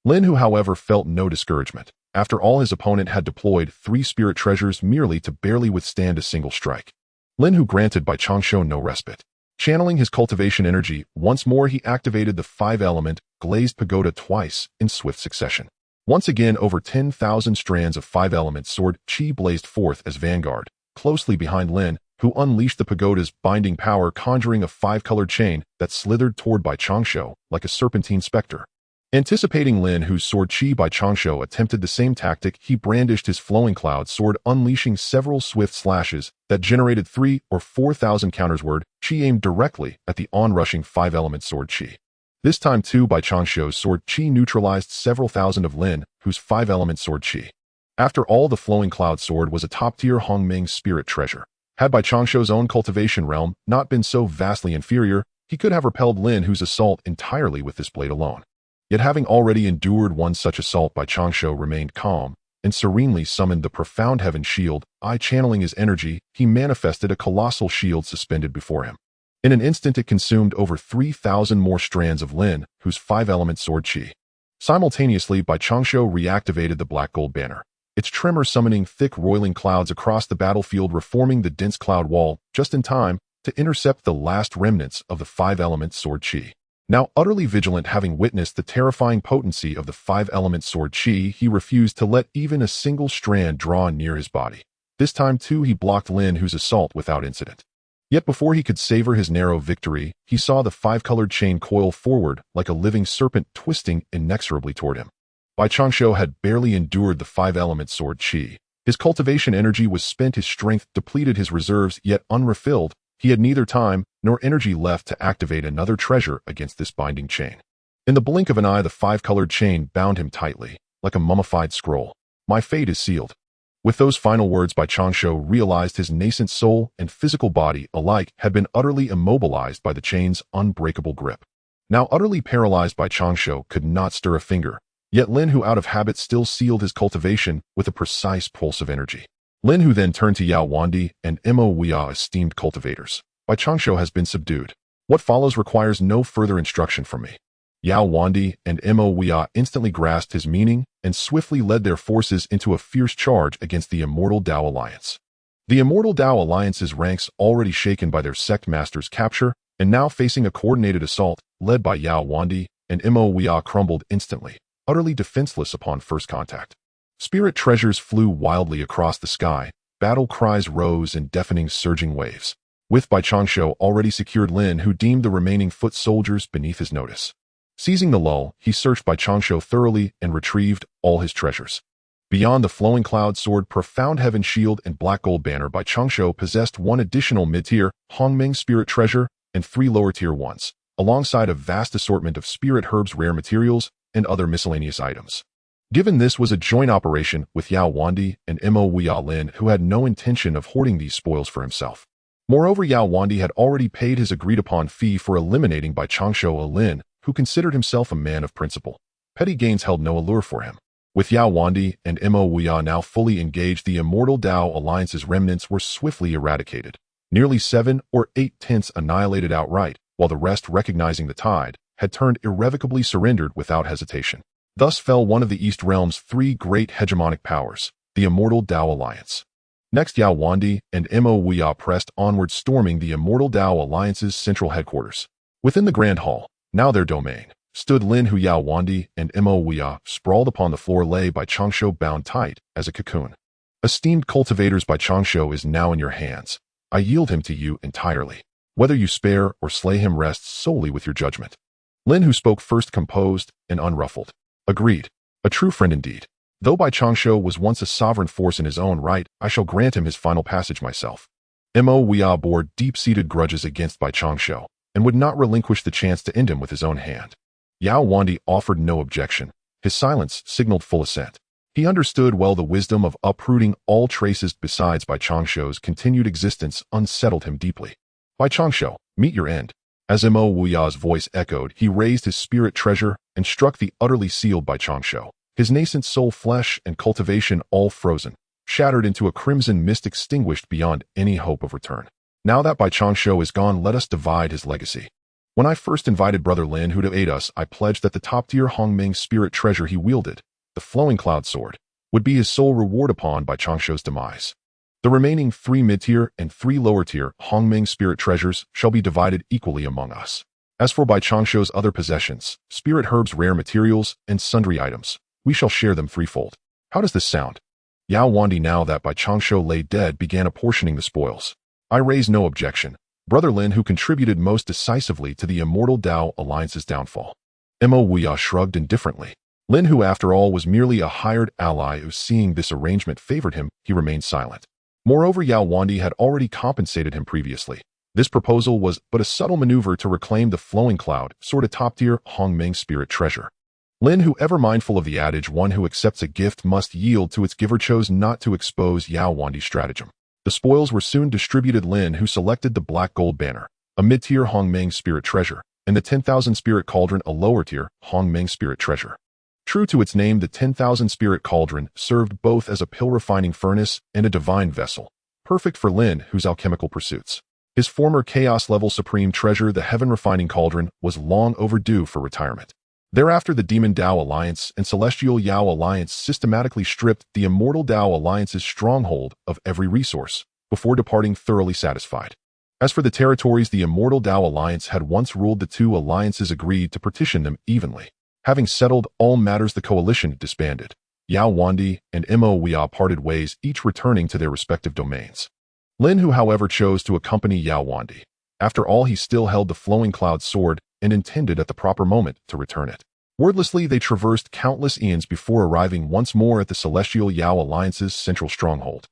Lin Hu, however, felt no discouragement. After all, his opponent had deployed 3 spirit treasures merely to barely withstand a single strike. Lin Hu granted Bai Changshu no respite. Channeling his cultivation energy, once more he activated the 5-element glazed pagoda twice in swift succession. Once again, over 10,000 strands of 5-element sword chi blazed forth as vanguard, closely behind Lin, who unleashed the pagoda's binding power, conjuring a 5-colored chain that slithered toward Bai Changshu like a serpentine specter. Anticipating Lin Hu's sword chi, Bai Changshu attempted the same tactic. He brandished his flowing cloud sword, unleashing several swift slashes that generated 3,000 or 4,000 counters word chi aimed directly at the onrushing 5-element sword chi. This time too, Bai Changshu's sword chi neutralized several thousand of Lin Hu's 5-element sword chi. After all, the flowing cloud sword was a top-tier Hongming spirit treasure. Had Bai Changshu's own cultivation realm not been so vastly inferior, he could have repelled Lin Hu's assault entirely with this blade alone. Yet having already endured one such assault, Bai Changshu remained calm and serenely summoned the profound heaven shield. Channeling his energy, he manifested a colossal shield suspended before him. In an instant, it consumed over 3,000 more strands of Lin Hu's 5-element sword chi. Simultaneously, Bai Changshu reactivated the black gold banner, its tremor summoning thick roiling clouds across the battlefield, reforming the dense cloud wall just in time to intercept the last remnants of the 5-element sword chi. Now utterly vigilant, having witnessed the terrifying potency of the 5-element sword chi, he refused to let even a single strand draw near his body. This time too, he blocked Lin Hu's assault without incident. Yet before he could savor his narrow victory, he saw the 5-colored chain coil forward like a living serpent, twisting inexorably toward him. Bai Changshu had barely endured the 5-element sword chi. His cultivation energy was spent, his strength depleted, his reserves yet unrefilled. He had neither time nor energy left to activate another treasure against this binding chain. In the blink of an eye, the 5-colored chain bound him tightly, like a mummified scroll. My fate is sealed. With those final words, Bai Changshu realized his nascent soul and physical body alike had been utterly immobilized by the chain's unbreakable grip. Now utterly paralyzed, Bai Changshu could not stir a finger, yet Lin Hu, out of habit, still sealed his cultivation with a precise pulse of energy. Lin Hu then turned to Yao Wandi and Mo Wuya, esteemed cultivators. Bai Changshu has been subdued. What follows requires no further instruction from me. Yao Wandi and Mo Wuya instantly grasped his meaning and swiftly led their forces into a fierce charge against the Immortal Dao Alliance. The Immortal Dao Alliance's ranks, already shaken by their sect master's capture and now facing a coordinated assault led by Yao Wandi and Mo Wuya, crumbled instantly, utterly defenseless upon first contact. Spirit treasures flew wildly across the sky, battle cries rose in deafening surging waves. With Bai Changshu already secured, Lin Hu deemed the remaining foot soldiers beneath his notice. Seizing the lull, he searched Bai Changshu thoroughly and retrieved all his treasures. Beyond the flowing cloud sword, profound heaven shield, and black gold banner, Bai Changshu possessed 1 additional mid-tier Hongming spirit treasure and 3 lower-tier ones, alongside a vast assortment of spirit herbs, rare materials, and other miscellaneous items. Given this was a joint operation with Yao Wandi and Mo Lin, who had no intention of hoarding these spoils for himself. Moreover, Yao Wandi had already paid his agreed-upon fee for eliminating by Changshu Lin, who considered himself a man of principle. Petty gains held no allure for him. With Yao Wandi and Mo now fully engaged, the Immortal Dao Alliance's remnants were swiftly eradicated. Nearly 7 or 8/10 annihilated outright, while the rest, recognizing the tide, had turned irrevocably surrendered without hesitation. Thus fell one of the East Realm's 3 great hegemonic powers, the Immortal Dao Alliance. Next, Yao Wandi and Mo pressed onward, storming the Immortal Dao Alliance's central headquarters. Within the Grand Hall, now their domain, stood Lin Hu. Yao Wandi and Mo sprawled upon the floor, lay by Changshu bound tight as a cocoon. Esteemed cultivators, by Changshu is now in your hands. I yield him to you entirely. Whether you spare or slay him rests solely with your judgment. Lin Hu spoke first, composed and unruffled. Agreed. A true friend indeed. Though Bai Changshu was once a sovereign force in his own right, I shall grant him his final passage myself. Mo bore deep-seated grudges against Bai Changshu, and would not relinquish the chance to end him with his own hand. Yao Wandi offered no objection. His silence signaled full assent. He understood well the wisdom of uprooting all traces. Besides, Bai Changshu's continued existence unsettled him deeply. Bai Changshu, meet your end. As Mo's voice echoed, he raised his spirit treasure and struck the utterly sealed Bai Changshu. His nascent soul, flesh, and cultivation all frozen, shattered into a crimson mist, extinguished beyond any hope of return. Now that Bai Changshu is gone, let us divide his legacy. When I first invited Brother Lin Hu to aid us, I pledged that the top-tier Hongming spirit treasure he wielded, the Flowing Cloud Sword, would be his sole reward upon Bai Changshu's demise. The remaining 3 mid-tier and 3 lower-tier Hongming spirit treasures shall be divided equally among us. As for Bai Changshu's other possessions, spirit herbs, rare materials, and sundry items, we shall share them threefold. How does this sound? Yao Wandi, now that Bai Changshu lay dead, began apportioning the spoils. I raised no objection. Brother Lin, who contributed most decisively to the Immortal Dao Alliance's downfall. Mo shrugged indifferently. Lin Hu, after all, was merely a hired ally who, seeing this arrangement favored him, he remained silent. Moreover, Yao Wandi had already compensated him previously. This proposal was but a subtle maneuver to reclaim the Flowing Cloud, sort of top-tier Hongming spirit treasure. Lin Hu, ever mindful of the adage, one who accepts a gift must yield to its giver, chose not to expose Yao Wandi's stratagem. The spoils were soon distributed. Lin Hu selected the Black Gold Banner, a mid-tier Hongming spirit treasure, and the 10,000 Spirit Cauldron, a lower-tier Hongming spirit treasure. True to its name, the 10,000 Spirit Cauldron served both as a pill-refining furnace and a divine vessel, perfect for Lin Hu's alchemical pursuits. His former Chaos-level supreme treasure, the Heaven-refining Cauldron, was long overdue for retirement. Thereafter, the Demon Dao Alliance and Celestial Yao Alliance systematically stripped the Immortal Dao Alliance's stronghold of every resource, before departing thoroughly satisfied. As for the territories the Immortal Dao Alliance had once ruled, the two alliances agreed to partition them evenly. Having settled all matters, the coalition disbanded. Yao Wandi and Mo parted ways, each returning to their respective domains. Lin Hu, however, chose to accompany Yao Wandi. After all, he still held the Flowing Cloud Sword and intended at the proper moment to return it. Wordlessly, they traversed countless eons before arriving once more at the Celestial Yao Alliance's central stronghold.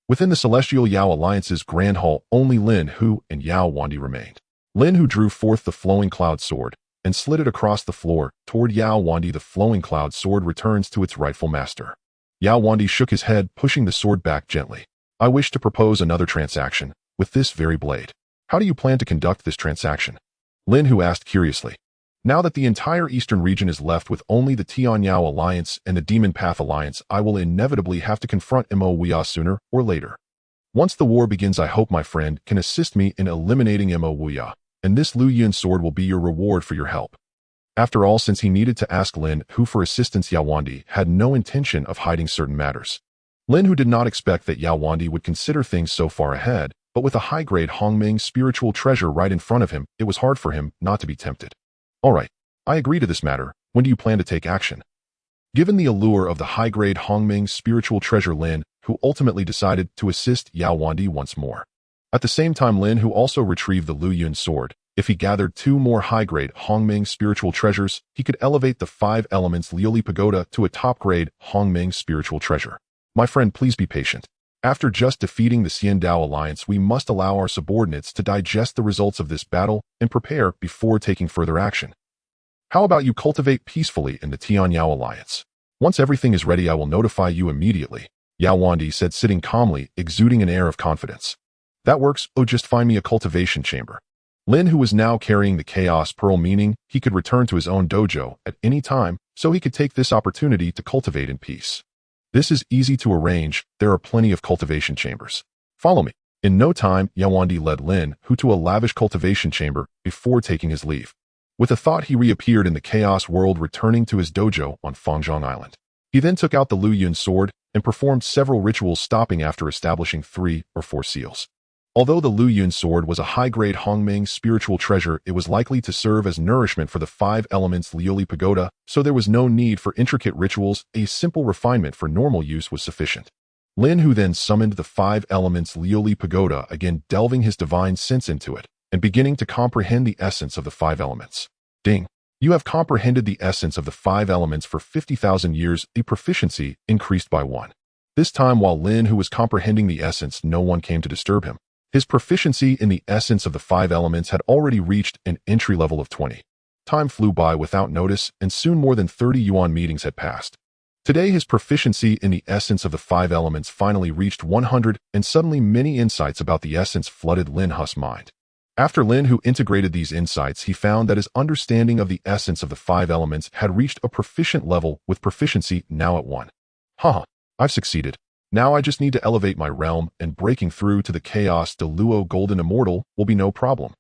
Within the Celestial Yao Alliance's Grand Hall, only Lin Hu and Yao Wandi remained. Lin Hu drew forth the Flowing Cloud Sword and slid it across the floor toward Yao Wandi. The Flowing Cloud Sword returns to its rightful master. Yao Wandi shook his head, pushing the sword back gently. I wish to propose another transaction with this very blade. How do you plan to conduct this transaction? Lin Hu asked curiously. Now that the entire eastern region is left with only the Tian Yao Alliance and the Demon Path Alliance, I will inevitably have to confront Mo sooner or later. Once the war begins, I hope my friend can assist me in eliminating Mo, and this Lu Yun sword will be your reward for your help. After all, since he needed to ask Lin Hu for assistance, Yao Wandi had no intention of hiding certain matters. Lin Hu did not expect that Yao Wandi would consider things so far ahead, but with a high-grade Hongming spiritual treasure right in front of him, it was hard for him not to be tempted. All right, I agree to this matter. When do you plan to take action? Given the allure of the high-grade Hongming spiritual treasure, Lin Hu ultimately decided to assist Yao Wandi once more. At the same time, Lin Hu also retrieved the Lu Yun sword. If he gathered 2 more high-grade Hongming spiritual treasures, he could elevate the 5 elements Liuli Pagoda to a top-grade Hongming spiritual treasure. My friend, please be patient. After just defeating the Xian Dao Alliance, we must allow our subordinates to digest the results of this battle and prepare before taking further action. How about you cultivate peacefully in the Tian Yao Alliance? Once everything is ready, I will notify you immediately, Yao Wandi said, sitting calmly, exuding an air of confidence. That works. Oh, just find me a cultivation chamber. Lin, who was now carrying the Chaos Pearl, meaning he could return to his own dojo at any time, so he could take this opportunity to cultivate in peace. This is easy to arrange. There are plenty of cultivation chambers. Follow me. In no time, Yao Wandi led Lin, who to a lavish cultivation chamber before taking his leave. With a thought, he reappeared in the Chaos world, returning to his dojo on Fangzhong Island. He then took out the Lu Yun sword and performed several rituals, stopping after establishing 3 or 4 seals. Although the Lu Yun sword was a high-grade Hongming spiritual treasure, it was likely to serve as nourishment for the 5 elements Liuli Pagoda, so there was no need for intricate rituals. A simple refinement for normal use was sufficient. Lin, who then summoned the 5 elements Liuli Pagoda, again delving his divine sense into it, and beginning to comprehend the essence of the 5 elements. Ding! You have comprehended the essence of the 5 elements for 50,000 years. The proficiency increased by 1. This time, while Lin, who was comprehending the essence, no one came to disturb him. His proficiency in the essence of the 5 elements had already reached an entry level of 20. Time flew by without notice, and soon more than 30 yuan meetings had passed. Today, his proficiency in the essence of the 5 elements finally reached 100, and suddenly many insights about the essence flooded Lin Hu's mind. After Lin Hu integrated these insights, he found that his understanding of the essence of the 5 elements had reached a proficient level, with proficiency now at 1. Haha, I've succeeded. Now I just need to elevate my realm, and breaking through to the Chaos Deluo Golden Immortal will be no problem.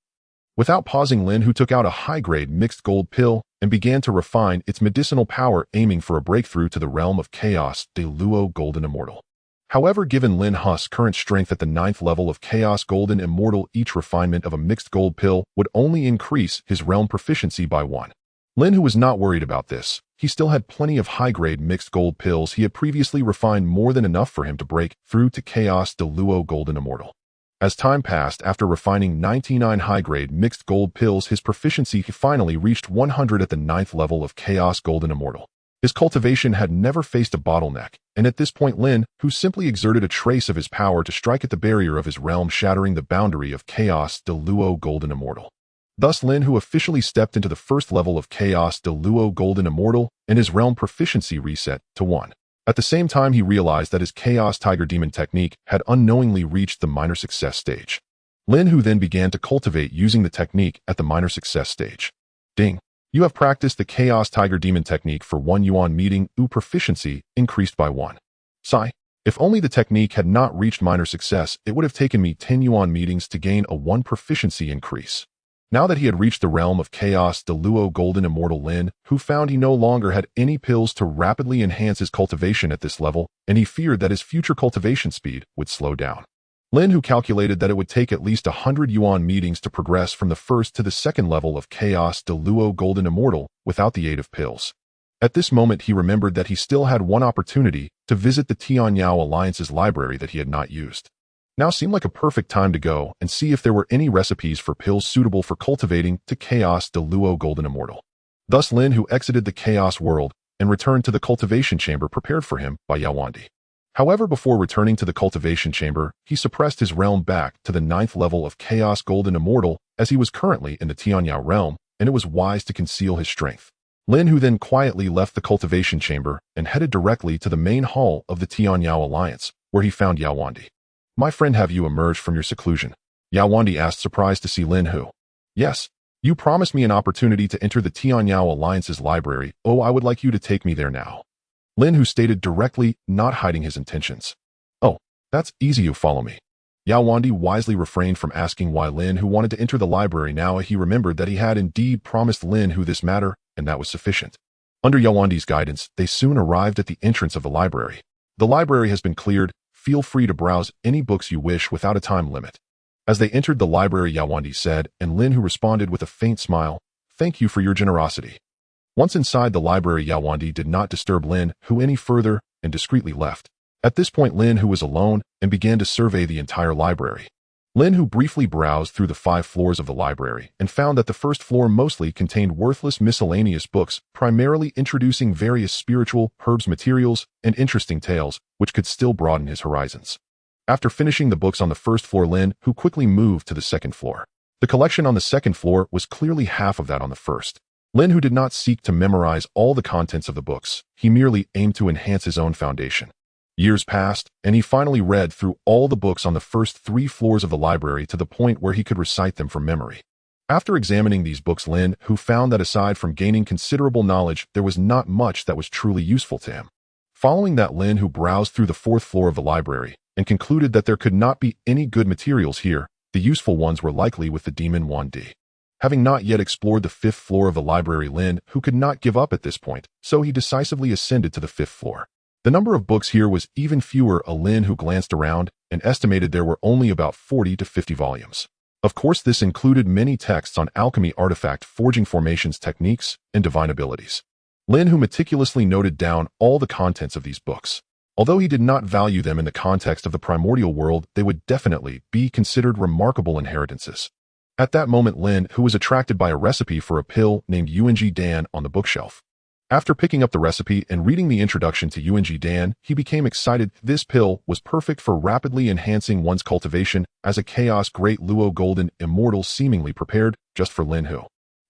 Without pausing, Lin Hu took out a high-grade mixed gold pill and began to refine its medicinal power, aiming for a breakthrough to the realm of Chaos Deluo Golden Immortal. However, given Lin Hu's current strength at the 9th level of Chaos Golden Immortal, each refinement of a mixed gold pill would only increase his realm proficiency by 1. Lin Hu was not worried about this. He still had plenty of high-grade mixed gold pills. He had previously refined more than enough for him to break through to Chaos Deluo Golden Immortal. As time passed, after refining 99 high-grade mixed gold pills, his proficiency finally reached 100 at the 9th level of Chaos Golden Immortal. His cultivation had never faced a bottleneck, and at this point Lin, who simply exerted a trace of his power to strike at the barrier of his realm, shattering the boundary of Chaos Deluo Golden Immortal. Thus, Lin Hu officially stepped into the 1st level of Chaos Deluo Golden Immortal, and his realm proficiency reset to 1. At the same time, he realized that his Chaos Tiger Demon technique had unknowingly reached the minor success stage. Lin Hu then began to cultivate using the technique at the minor success stage. Ding! You have practiced the Chaos Tiger Demon technique for 1 yuan meeting. Proficiency increased by 1. Sigh. If only the technique had not reached minor success, it would have taken me 10 yuan meetings to gain a 1 proficiency increase. Now that he had reached the realm of Chaos Deluo Golden Immortal, Lin Hu found he no longer had any pills to rapidly enhance his cultivation at this level, and he feared that his future cultivation speed would slow down. Lin Hu calculated that it would take at least 100 yuan meetings to progress from the 1st to the 2nd level of Chaos Deluo Golden Immortal without the aid of pills. At this moment, he remembered that he still had one opportunity to visit the Tianyao Alliance's library that he had not used. Now seemed like a perfect time to go and see if there were any recipes for pills suitable for cultivating to Chaos Deluo Golden Immortal. Thus, Lin Hu exited the Chaos world and returned to the cultivation chamber prepared for him by Yao Wandi. However, before returning to the cultivation chamber, he suppressed his realm back to the 9th level of Chaos Golden Immortal, as he was currently in the Tianyao realm, and it was wise to conceal his strength. Lin Hu then quietly left the cultivation chamber and headed directly to the main hall of the Tianyao Alliance, where he found Yao Wandi. My friend, have you emerged from your seclusion? Yao Wandi asked, surprised to see Lin Hu. Yes. You promised me an opportunity to enter the Tianyao Alliance's library. Oh, I would like you to take me there now. Lin Hu stated directly, not hiding his intentions. Oh, that's easy, you follow me. Yao Wandi wisely refrained from asking why Lin Hu wanted to enter the library. Now he remembered that he had indeed promised Lin Hu this matter, and that was sufficient. Under Yao Wandi's guidance, they soon arrived at the entrance of the library. The library has been cleared. Feel free to browse any books you wish without a time limit. As they entered the library, Yao Wandi said, and Lin Hu responded with a faint smile, Thank you for your generosity. Once inside the library, Yao Wandi did not disturb Lin Hu any further and discreetly left. At this point, Lin Hu was alone and began to survey the entire library. Lin Hu briefly browsed through the 5 floors of the library and found that the 1st floor mostly contained worthless miscellaneous books, primarily introducing various spiritual, herbs materials, and interesting tales, which could still broaden his horizons. After finishing the books on the 1st floor, Lin Hu quickly moved to the 2nd floor. The collection on the 2nd floor was clearly half of that on the 1st. Lin Hu did not seek to memorize all the contents of the books. He merely aimed to enhance his own foundation. Years passed, and he finally read through all the books on the first 3 floors of the library to the point where he could recite them from memory. After examining these books, Lin Hu found that aside from gaining considerable knowledge, there was not much that was truly useful to him. Following that, Lin Hu browsed through the 4th floor of the library and concluded that there could not be any good materials here. The useful ones were likely with the demon Wan Di. Having not yet explored the 5th floor of the library, Lin Hu could not give up at this point, so he decisively ascended to the 5th floor. The number of books here was even fewer. Lin Hu glanced around and estimated there were only about 40 to 50 volumes. Of course, this included many texts on alchemy, artifact forging, formations, techniques, and divine abilities. Lin Hu meticulously noted down all the contents of these books. Although he did not value them in the context of the primordial world, they would definitely be considered remarkable inheritances. At that moment, Lin Hu was attracted by a recipe for a pill named Yuanji Dan on the bookshelf. After picking up the recipe and reading the introduction to Yuanji Dan, he became excited. This pill was perfect for rapidly enhancing one's cultivation as a chaos Great Luo golden immortal, seemingly prepared just for Lin Hu.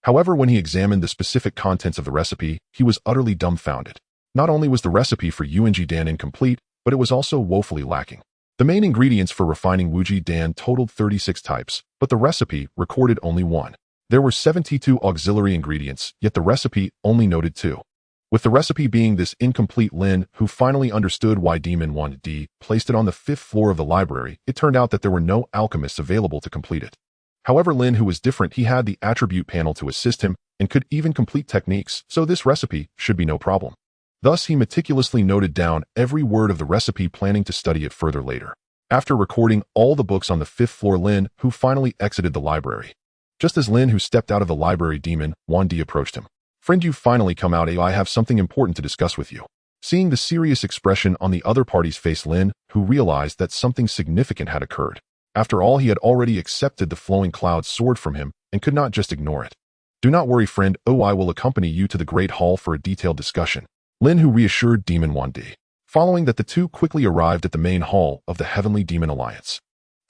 However, when he examined the specific contents of the recipe, he was utterly dumbfounded. Not only was the recipe for Yuanji Dan incomplete, but it was also woefully lacking. The main ingredients for refining Wuji Dan totaled 36 types, but the recipe recorded only 1. There were 72 auxiliary ingredients, yet the recipe only noted 2. With the recipe being this incomplete, Lin Hu finally understood why Demon Wan Di placed it on the 5th floor of the library. It turned out that there were no alchemists available to complete it. However, Lin Hu was different. He had the attribute panel to assist him and could even complete techniques, so this recipe should be no problem. Thus, he meticulously noted down every word of the recipe, planning to study it further later. After recording all the books on the 5th floor, Lin Hu finally exited the library. Just as Lin Hu stepped out of the library, Demon Wan Di approached him. "Friend, you've finally come out. I have something important to discuss with you." Seeing the serious expression on the other party's face, Lin Hu realized that something significant had occurred. After all, he had already accepted the flowing cloud sword from him and could not just ignore it. "Do not worry, friend. I will accompany you to the Great Hall for a detailed discussion," Lin Hu reassured Demon Wan Di. Following that, the two quickly arrived at the main hall of the Heavenly Demon Alliance.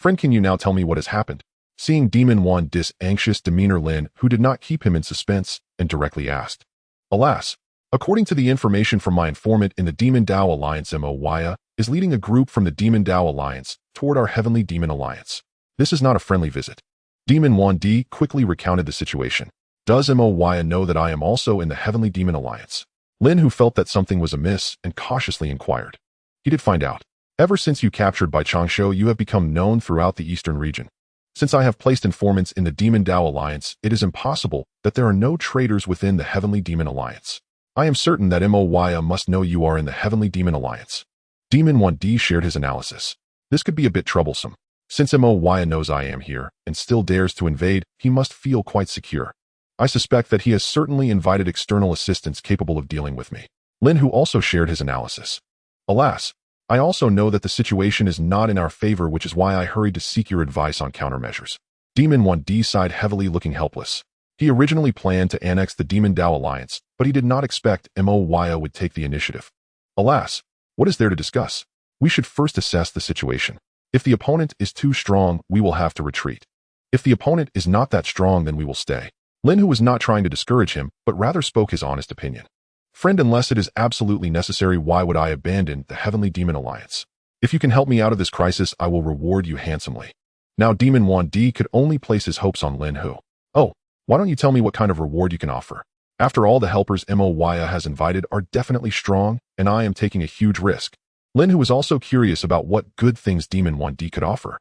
"Friend, can you now tell me what has happened?" Seeing Demon Wan Di's anxious demeanor, Lin Hu did not keep him in suspense and directly asked. "Alas, according to the information from my informant in the Demon Dao Alliance, Moya is leading a group from the Demon Dao Alliance toward our Heavenly Demon Alliance. This is not a friendly visit." Demon Wan Di quickly recounted the situation. "Does Moya know that I am also in the Heavenly Demon Alliance?" Lin Hu felt that something was amiss and cautiously inquired. "He did find out. Ever since you captured Bai Changshu, you have become known throughout the eastern region. Since I have placed informants in the Demon Dao Alliance, it is impossible that there are no traitors within the Heavenly Demon Alliance. I am certain that Moya must know you are in the Heavenly Demon Alliance." Demon Wan Di shared his analysis. "This could be a bit troublesome. Since Moya knows I am here and still dares to invade, he must feel quite secure. I suspect that he has certainly invited external assistants capable of dealing with me." Lin Hu also shared his analysis. "Alas, I also know that the situation is not in our favor, which is why I hurried to seek your advice on countermeasures." Demon Wan Di sighed heavily, looking helpless. He originally planned to annex the Demon Dao Alliance, but he did not expect Moya would take the initiative. "Alas, what is there to discuss? We should first assess the situation. If the opponent is too strong, we will have to retreat. If the opponent is not that strong, then we will stay." Lin Hu was not trying to discourage him, but rather spoke his honest opinion. "Friend, unless it is absolutely necessary, why would I abandon the Heavenly Demon Alliance? If you can help me out of this crisis, I will reward you handsomely." Now Demon Wan Di could only place his hopes on Lin Hu. "Oh, why don't you tell me what kind of reward you can offer? After all, the helpers Moya has invited are definitely strong, and I am taking a huge risk." Lin Hu was also curious about what good things Demon Wan Di could offer.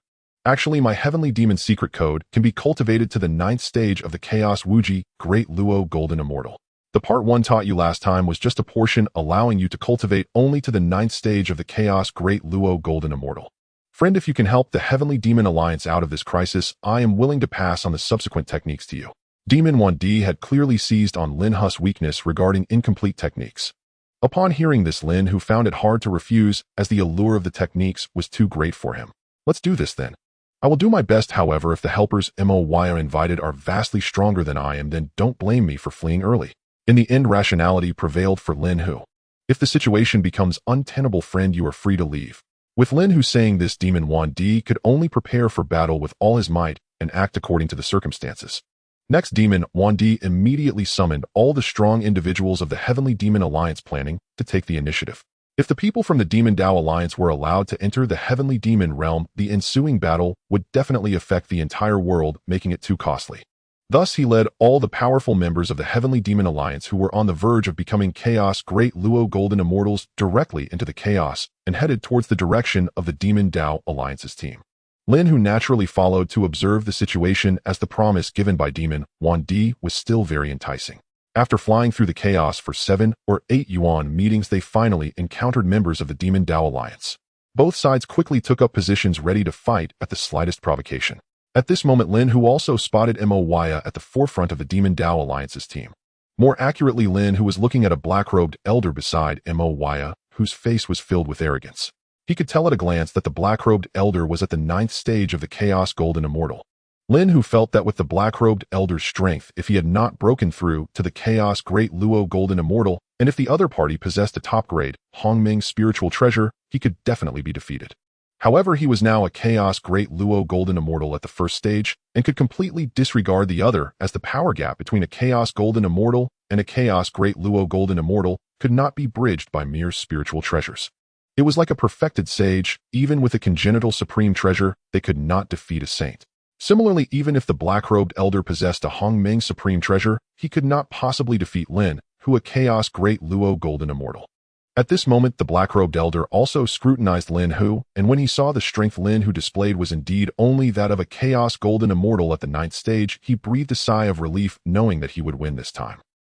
"Actually, my Heavenly Demon secret code can be cultivated to the 9th stage of the Chaos Wuji Great Luo Golden Immortal. The part 1 taught you last time was just a portion, allowing you to cultivate only to the 9th stage of the Chaos Great Luo Golden Immortal. Friend, if you can help the Heavenly Demon Alliance out of this crisis, I am willing to pass on the subsequent techniques to you." Demon Wan Di had clearly seized on Lin Hu's weakness regarding incomplete techniques. Upon hearing this, Lin Hu found it hard to refuse, as the allure of the techniques was too great for him. "Let's do this then. I will do my best. However, if the helpers Moya invited are vastly stronger than I am, then don't blame me for fleeing early." In the end, rationality prevailed for Lin Hu. "If the situation becomes untenable, friend, you are free to leave." With Lin Hu saying this, Demon Wan Di could only prepare for battle with all his might and act according to the circumstances. Next, Demon Wandi immediately summoned all the strong individuals of the Heavenly Demon Alliance planning to take the initiative. If the people from the Demon Dao Alliance were allowed to enter the Heavenly Demon Realm, the ensuing battle would definitely affect the entire world, making it too costly. Thus, he led all the powerful members of the Heavenly Demon Alliance who were on the verge of becoming Chaos Great Luo Golden Immortals directly into the chaos and headed towards the direction of the Demon Dao Alliance's team. Lin Hu naturally followed to observe the situation, as the promise given by Demon Wandi was still very enticing. After flying through the chaos for 7 or 8 yuan meetings, they finally encountered members of the Demon Dao Alliance. Both sides quickly took up positions ready to fight at the slightest provocation. At this moment, Lin Hu also spotted Moya at the forefront of the Demon Dao Alliance's team. More accurately, Lin Hu was looking at a black-robed elder beside Moya, whose face was filled with arrogance. He could tell at a glance that the black-robed elder was at the 9th stage of the Chaos Golden Immortal. Lin Hu felt that with the black-robed elder's strength, if he had not broken through to the Chaos Great Luo Golden Immortal, and if the other party possessed a top-grade Hongming spiritual treasure, he could definitely be defeated. However, he was now a Chaos Great Luo Golden Immortal at the first stage, and could completely disregard the other, as the power gap between a Chaos Golden Immortal and a Chaos Great Luo Golden Immortal could not be bridged by mere spiritual treasures. It was like a perfected sage. Even with a congenital supreme treasure, they could not defeat a saint. Similarly, even if the black-robed elder possessed a Hongming supreme treasure, he could not possibly defeat Lin Hu, a Chaos Great Luo Golden Immortal. At this moment, the black-robed elder also scrutinized Lin Hu, and when he saw the strength Lin Hu displayed was indeed only that of a Chaos Golden Immortal at the 9th stage, he breathed a sigh of relief, knowing that he would win this time.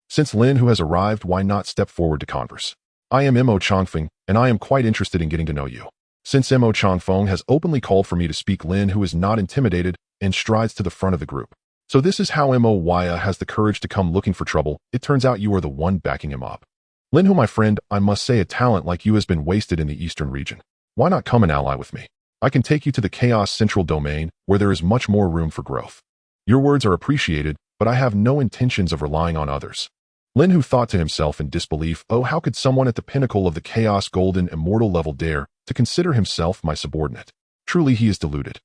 Since Lin Hu has arrived, why not step forward to converse? I am Mo Changfeng, and I am quite interested in getting to know you. Since Mo Changfeng has openly called for me to speak, Lin Hu is not intimidated and strides to the front of the group. So this is how Moya has the courage to come looking for trouble. It turns out you are the one backing him up. Lin Hu, my friend, I must say a talent like you has been wasted in the eastern region. Why not come and ally with me? I can take you to the Chaos Central Domain, where there is much more room for growth. Your words are appreciated, but I have no intentions of relying on others. Lin Hu thought to himself in disbelief, oh, how could someone at the pinnacle of the Chaos Golden Immortal level dare to consider himself my subordinate? Truly he is deluded.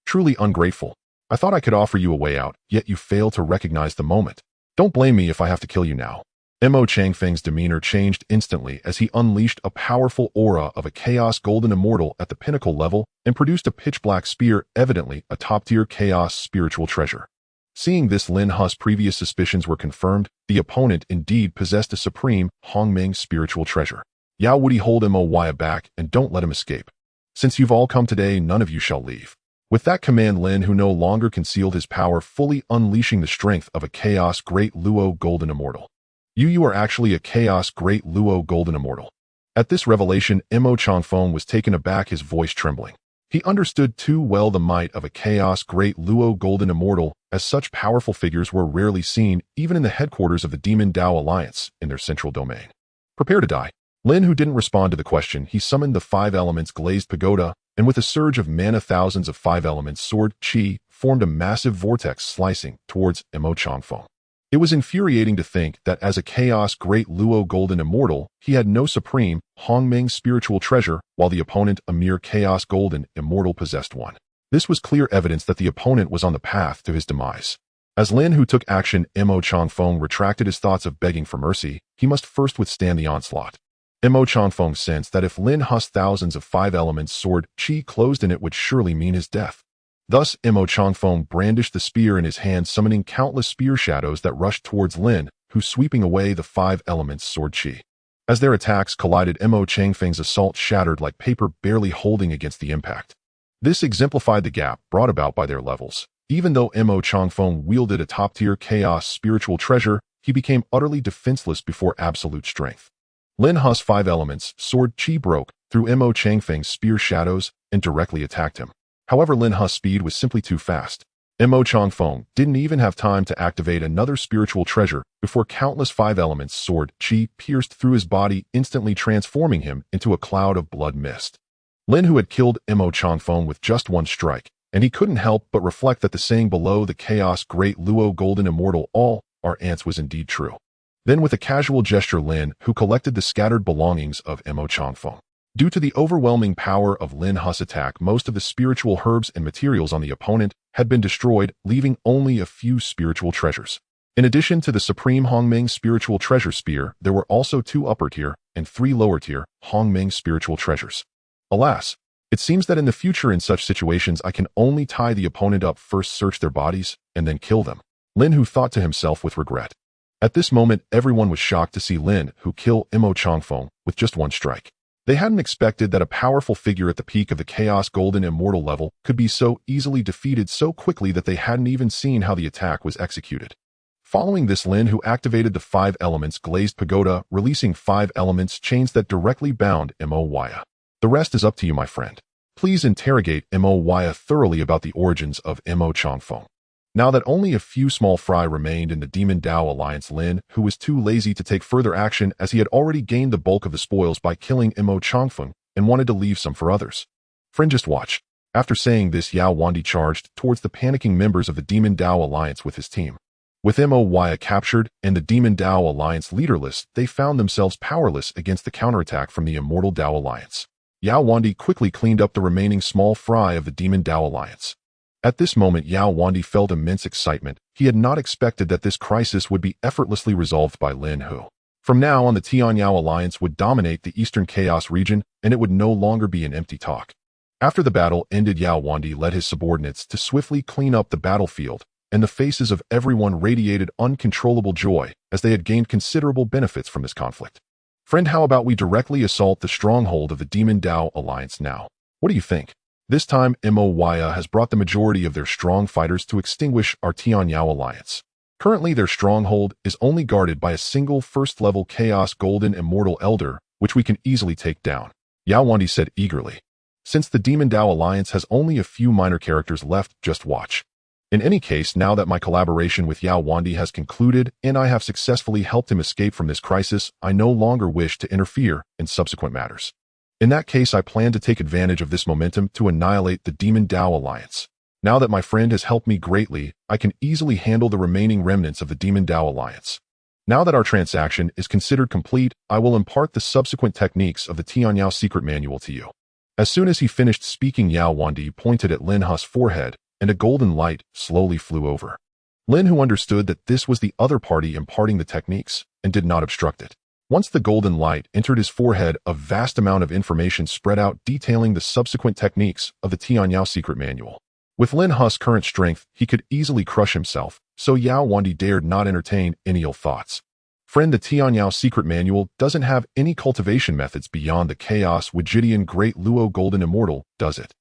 Truly ungrateful. I thought I could offer you a way out, yet you fail to recognize the moment. Don't blame me if I have to kill you now. Mo Changfeng's demeanor changed instantly as he unleashed a powerful aura of a Chaos Golden Immortal at the pinnacle level and produced a pitch-black spear, evidently a top-tier Chaos spiritual treasure. Seeing this, Lin Hu's previous suspicions were confirmed. The opponent indeed possessed a supreme Hongming spiritual treasure. Yao Woody, hold Moya back and don't let him escape. Since you've all come today, none of you shall leave. With that command, Lin Hu no longer concealed his power, fully unleashing the strength of a Chaos Great Luo Golden Immortal. You are actually a Chaos Great Luo Golden Immortal. At this revelation, Mo Changfeng was taken aback, his voice trembling. He understood too well the might of a Chaos Great Luo Golden Immortal, as such powerful figures were rarely seen, even in the headquarters of the Demon Dao Alliance in their central domain. Prepare to die. Lin Hu didn't respond to the question. He summoned the 5 elements glazed pagoda, and with a surge of mana, thousands of 5 elements sword qi formed a massive vortex slicing towards Mo Changfeng. It was infuriating to think that as a Chaos Great Luo Golden Immortal, he had no supreme Hongming spiritual treasure, while the opponent, a mere Chaos Golden Immortal, possessed one. This was clear evidence that the opponent was on the path to his demise. As Lin Hu took action, Mo Changfeng retracted his thoughts of begging for mercy. He must first withstand the onslaught. Mo Changfeng sensed that if Lin Hu's thousands of 5 elements sword qi closed in it would surely mean his death. Thus, Mo Changfeng brandished the spear in his hand, summoning countless spear shadows that rushed towards Lin Hu, sweeping away the 5 elements sword qi. As their attacks collided, Mo Changfeng's assault shattered like paper barely holding against the impact. This exemplified the gap brought about by their levels. Even though Mo Changfeng wielded a top-tier Chaos spiritual treasure, he became utterly defenseless before absolute strength. Lin Hu's 5 elements sword qi broke through Mo Changfeng's spear shadows and directly attacked him. However, Lin Hu's speed was simply too fast. Mo Changfeng didn't even have time to activate another spiritual treasure before countless 5 elements sword qi pierced through his body, instantly transforming him into a cloud of blood mist. Lin Hu had killed Mo Changfeng with just one strike, and he couldn't help but reflect that the saying below, the Chaos Great Luo Golden Immortal all are ants, was indeed true. Then with a casual gesture, Lin Hu collected the scattered belongings of Mo Changfeng. Due to the overwhelming power of Lin Hu's attack, most of the spiritual herbs and materials on the opponent had been destroyed, leaving only a few spiritual treasures. In addition to the Supreme Hongming Spiritual Treasure Spear, there were also 2 upper-tier and 3 lower-tier Hongming spiritual treasures. Alas, it seems that in the future in such situations I can only tie the opponent up, first search their bodies, and then kill them. Lin Hu thought to himself with regret. At this moment, everyone was shocked to see Lin Hu kill Imo Changfeng with just 1 strike. They hadn't expected that a powerful figure at the peak of the Chaos Golden Immortal level could be so easily defeated so quickly that they hadn't even seen how the attack was executed. Following this, Lin Hu activated the 5 elements glazed pagoda, releasing 5 elements chains that directly bound Moya. The rest is up to you, my friend. Please interrogate Moya thoroughly about the origins of Imo Changfeng. Now that only a few small fry remained in the Demon Dao Alliance, Lin Hu was too lazy to take further action as he had already gained the bulk of the spoils by killing Imo Changfeng and wanted to leave some for others. Friend, just watch. After saying this, Yao Wandi charged towards the panicking members of the Demon Dao Alliance with his team. With Moya captured and the Demon Dao Alliance leaderless, they found themselves powerless against the counterattack from the Immortal Dao Alliance. Yao Wandi quickly cleaned up the remaining small fry of the Demon Dao Alliance. At this moment, Yao Wandi felt immense excitement. He had not expected that this crisis would be effortlessly resolved by Lin Hu. From now on, the Tianyao Alliance would dominate the Eastern Chaos region, and it would no longer be an empty talk. After the battle ended, Yao Wandi led his subordinates to swiftly clean up the battlefield, and the faces of everyone radiated uncontrollable joy as they had gained considerable benefits from this conflict. Friend, how about we directly assault the stronghold of the Demon Dao Alliance now? What do you think? This time, Moya has brought the majority of their strong fighters to extinguish our Tianyao Alliance. Currently, their stronghold is only guarded by a single first-level Chaos Golden Immortal Elder, which we can easily take down, Yao Wandi said eagerly. Since the Demon Dao Alliance has only a few minor characters left, just watch. In any case, now that my collaboration with Yao Wandi has concluded and I have successfully helped him escape from this crisis, I no longer wish to interfere in subsequent matters. In that case, I plan to take advantage of this momentum to annihilate the Demon Dao Alliance. Now that my friend has helped me greatly, I can easily handle the remaining remnants of the Demon Dao Alliance. Now that our transaction is considered complete, I will impart the subsequent techniques of the Tianyao secret manual to you. As soon as he finished speaking, Yao Wandi pointed at Lin Hu's forehead, and a golden light slowly flew over. Lin Hu understood that this was the other party imparting the techniques, and did not obstruct it. Once the golden light entered his forehead, a vast amount of information spread out detailing the subsequent techniques of the Tianyao secret manual. With Lin Hu's current strength, he could easily crush himself, so Yao Wandi dared not entertain any ill thoughts. Friend, the Tianyao secret manual doesn't have any cultivation methods beyond the Chaos Wigidian Great Luo Golden Immortal, does it?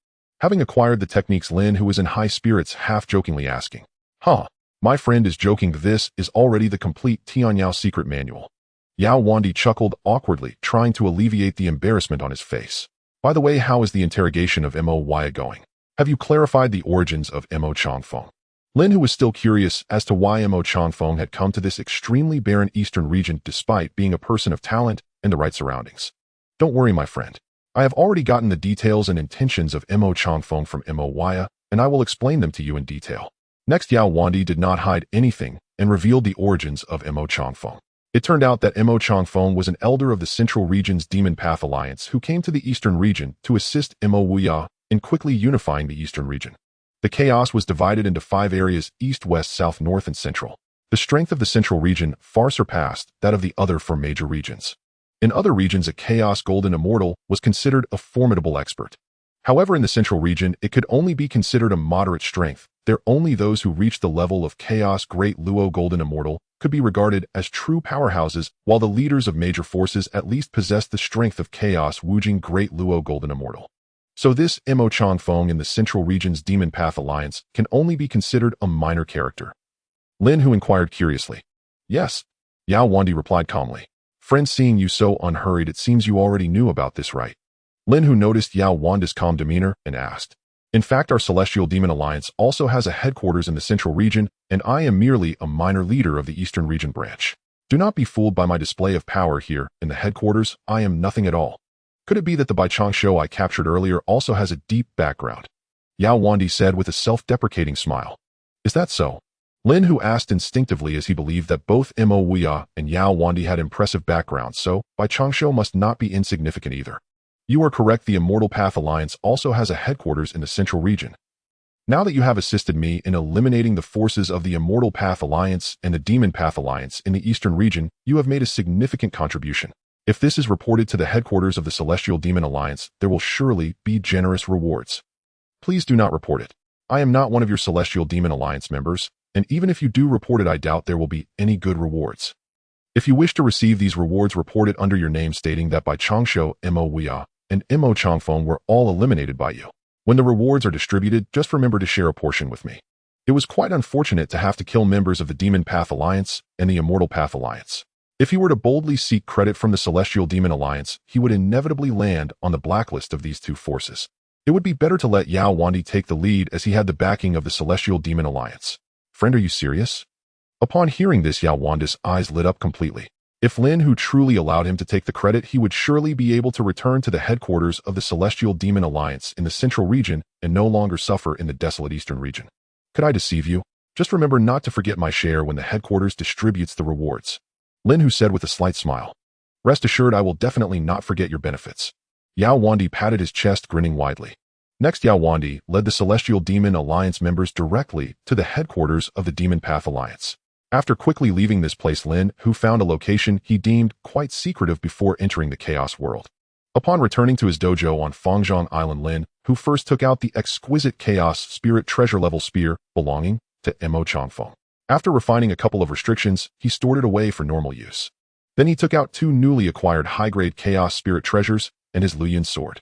Having acquired the techniques, Lin Hu was in high spirits, half-jokingly asking, "Huh, my friend is joking, this is already the complete Tianyao secret manual." Yao Wandi chuckled awkwardly, trying to alleviate the embarrassment on his face. By the way, how is the interrogation of Moya going? Have you clarified the origins of Imo Changfeng? Lin Hu was still curious as to why Imo Changfeng had come to this extremely barren eastern region despite being a person of talent and the right surroundings. Don't worry, my friend. I have already gotten the details and intentions of Imo Changfeng from Moya, and I will explain them to you in detail. Next, Yao Wandi did not hide anything and revealed the origins of Imo Changfeng. It turned out that Imo Changfeng was an elder of the Central Region's Demon Path Alliance who came to the Eastern region to assist Moya in quickly unifying the Eastern region. The chaos was divided into 5 areas: East, West, South, North, and Central. The strength of the Central region far surpassed that of the other 4 major regions. In other regions, a Chaos Golden Immortal was considered a formidable expert. However, in the Central region, it could only be considered a moderate strength. There only those who reached the level of Chaos Great Luo Golden Immortal could be regarded as true powerhouses, while the leaders of major forces at least possessed the strength of Chaos Wujing Great Luo Golden Immortal. So this Imo Changfeng in the Central region's Demon Path Alliance can only be considered a minor character. Lin Hu inquired curiously. Yes, Yao Wandi replied calmly. Friend, seeing you so unhurried, it seems you already knew about this, right? Lin Hu noticed Yao Wandi's calm demeanor and asked. In fact, our Celestial Demon Alliance also has a headquarters in the Central region, and I am merely a minor leader of the Eastern region branch. Do not be fooled by my display of power here in the headquarters. I am nothing at all. Could it be that the Baichang show I captured earlier also has a deep background? Yao Wandi said with a self-deprecating smile. Is that so? Lin Hu asked instinctively, as he believed that both Moya and Yao Wandi had impressive backgrounds, so Baichang show must not be insignificant either. You are correct, the Immortal Path Alliance also has a headquarters in the Central region. Now that you have assisted me in eliminating the forces of the Immortal Path Alliance and the Demon Path Alliance in the Eastern region, you have made a significant contribution. If this is reported to the headquarters of the Celestial Demon Alliance, there will surely be generous rewards. Please do not report it. I am not one of your Celestial Demon Alliance members, and even if you do report it, I doubt there will be any good rewards. If you wish to receive these rewards, report it under your name stating that by Changsho, Mo Weia, and Mo Changfeng were all eliminated by you. When the rewards are distributed, just remember to share a portion with me. It was quite unfortunate to have to kill members of the Demon Path Alliance and the Immortal Path Alliance. If he were to boldly seek credit from the Celestial Demon Alliance, he would inevitably land on the blacklist of these two forces. It would be better to let Yao Wandi take the lead as he had the backing of the Celestial Demon Alliance. Friend, are you serious? Upon hearing this, Yao Wandi's eyes lit up completely. If Lin Hu truly allowed him to take the credit, he would surely be able to return to the headquarters of the Celestial Demon Alliance in the Central region and no longer suffer in the desolate Eastern region. Could I deceive you? Just remember not to forget my share when the headquarters distributes the rewards. Lin Hu said with a slight smile. Rest assured, I will definitely not forget your benefits. Yao Wandi patted his chest, grinning widely. Next, Yao Wandi led the Celestial Demon Alliance members directly to the headquarters of the Demon Path Alliance. After quickly leaving this place, Lin Hu found a location he deemed quite secretive before entering the Chaos world. Upon returning to his dojo on Fangzhong Island, Lin Hu first took out the exquisite Chaos Spirit Treasure level spear belonging to Mo Changfeng. After refining a couple of restrictions, he stored it away for normal use. Then he took out two newly acquired high-grade Chaos Spirit Treasures and his Luyan sword.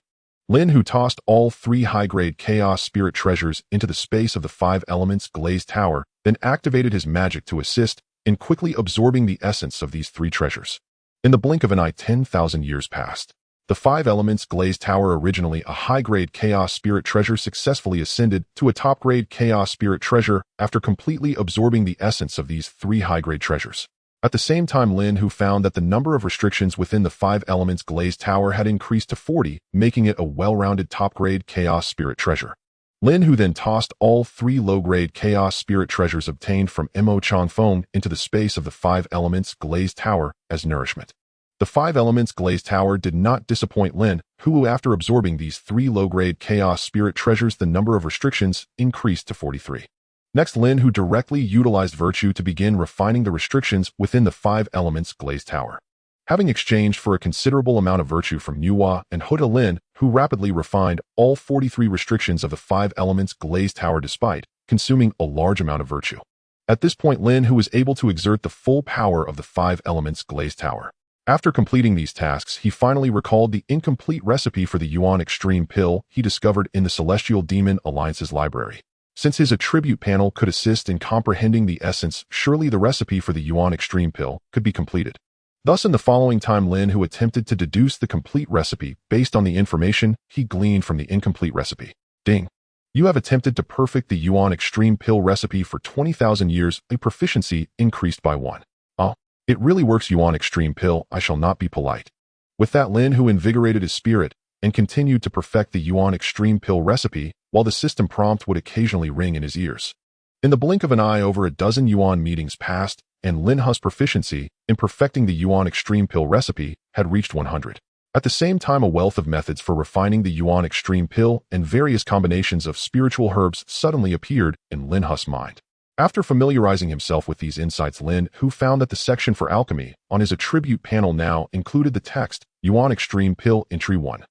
Lin Hu tossed all three high-grade Chaos Spirit Treasures into the space of the Five Elements Glazed Tower, then activated his magic to assist in quickly absorbing the essence of these three treasures. In the blink of an eye, 10,000 years passed. The Five Elements Glazed Tower, originally a high-grade Chaos Spirit Treasure, successfully ascended to a top-grade Chaos Spirit Treasure after completely absorbing the essence of these three high-grade treasures. At the same time, Lin Hu found that the number of restrictions within the Five Elements Glazed Tower had increased to 40, making it a well-rounded top-grade Chaos Spirit Treasure. Lin Hu then tossed all three low-grade Chaos Spirit Treasures obtained from Mo Changfeng into the space of the Five Elements Glazed Tower as nourishment. The Five Elements Glazed Tower did not disappoint Lin Hu. After absorbing these three low-grade Chaos Spirit Treasures, the number of restrictions increased to 43. Next, Lin Hu directly utilized virtue to begin refining the restrictions within the Five Elements Glazed Tower. Having exchanged for a considerable amount of virtue from Yuhua and Huda, Lin Hu rapidly refined all 43 restrictions of the Five Elements Glazed Tower despite consuming a large amount of virtue. At this point, Lin Hu was able to exert the full power of the Five Elements Glazed Tower. After completing these tasks, he finally recalled the incomplete recipe for the Yuan Extreme Pill he discovered in the Celestial Demon Alliance's library. Since his attribute panel could assist in comprehending the essence, surely the recipe for the Yuan Extreme Pill could be completed. Thus, in the following time, Lin Hu attempted to deduce the complete recipe based on the information he gleaned from the incomplete recipe. Ding! You have attempted to perfect the Yuan Extreme Pill recipe for 20,000 years, a proficiency increased by 1. Oh, it really works, Yuan Extreme Pill, I shall not be polite. With that, Lin Hu invigorated his spirit and continued to perfect the Yuan Extreme Pill recipe, while the system prompt would occasionally ring in his ears. In the blink of an eye, over a dozen Yuan meetings passed, and Lin Hu's proficiency in perfecting the Yuan Extreme Pill recipe had reached 100. At the same time, a wealth of methods for refining the Yuan Extreme Pill and various combinations of spiritual herbs suddenly appeared in Lin Hu's mind. After familiarizing himself with these insights, Lin Hu found that the section for alchemy on his attribute panel now included the text Yuan Extreme Pill Entry 1.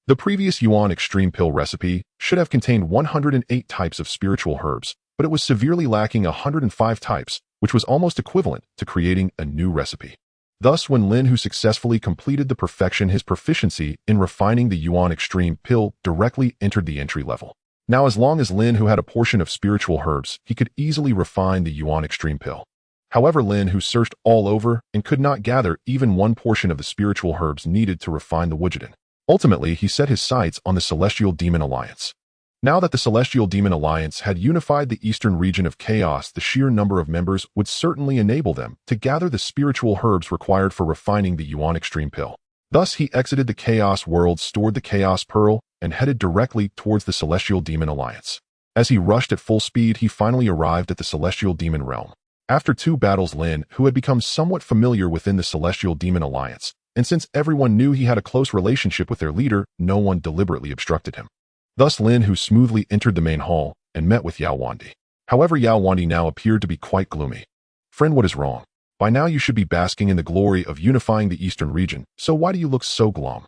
The previous Yuan Extreme Pill recipe should have contained 108 types of spiritual herbs, but it was severely lacking 105 types, which was almost equivalent to creating a new recipe. Thus, when Lin Hu successfully completed the perfection, his proficiency in refining the Yuan Extreme Pill directly entered the entry level. Now, as long as Lin Hu had a portion of spiritual herbs, he could easily refine the Yuan Extreme Pill. However, Lin Hu searched all over and could not gather even one portion of the spiritual herbs needed to refine the Wujiden. Ultimately, he set his sights on the Celestial Demon Alliance. Now that the Celestial Demon Alliance had unified the eastern region of chaos, the sheer number of members would certainly enable them to gather the spiritual herbs required for refining the Yuan Extreme Pill. Thus, he exited the Chaos world, stored the Chaos Pearl, and headed directly towards the Celestial Demon Alliance. As he rushed at full speed, he finally arrived at the Celestial Demon Realm. After 2 battles, Lin Hu had become somewhat familiar within the Celestial Demon Alliance, and since everyone knew he had a close relationship with their leader, no one deliberately obstructed him. Thus, Lin Hu smoothly entered the main hall and met with Yao Wandi. However, Yao Wandi now appeared to be quite gloomy. Friend, what is wrong? By now you should be basking in the glory of unifying the eastern region, so why do you look so glum?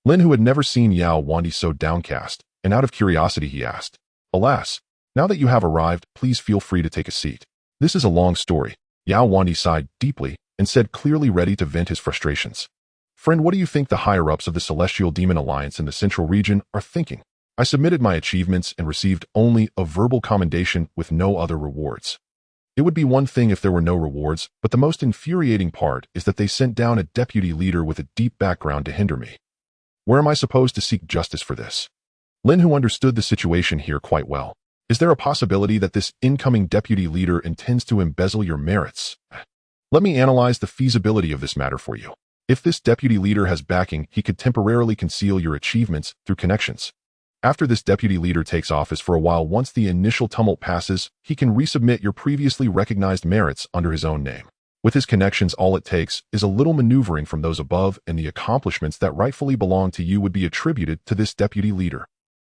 Lin Hu had never seen Yao Wandi so downcast, and out of curiosity he asked, Alas, now that you have arrived, please feel free to take a seat. This is a long story. Yao Wandi sighed deeply and said, clearly ready to vent his frustrations. Friend, what do you think the higher-ups of the Celestial Demon Alliance in the central region are thinking? I submitted my achievements and received only a verbal commendation with no other rewards. It would be one thing if there were no rewards, but the most infuriating part is that they sent down a deputy leader with a deep background to hinder me. Where am I supposed to seek justice for this? Lin Hu understood the situation here quite well. Is there a possibility that this incoming deputy leader intends to embezzle your merits? Let me analyze the feasibility of this matter for you. If this deputy leader has backing, he could temporarily conceal your achievements through connections. After this deputy leader takes office for a while, once the initial tumult passes, he can resubmit your previously recognized merits under his own name. With his connections, all it takes is a little maneuvering from those above, and the accomplishments that rightfully belong to you would be attributed to this deputy leader.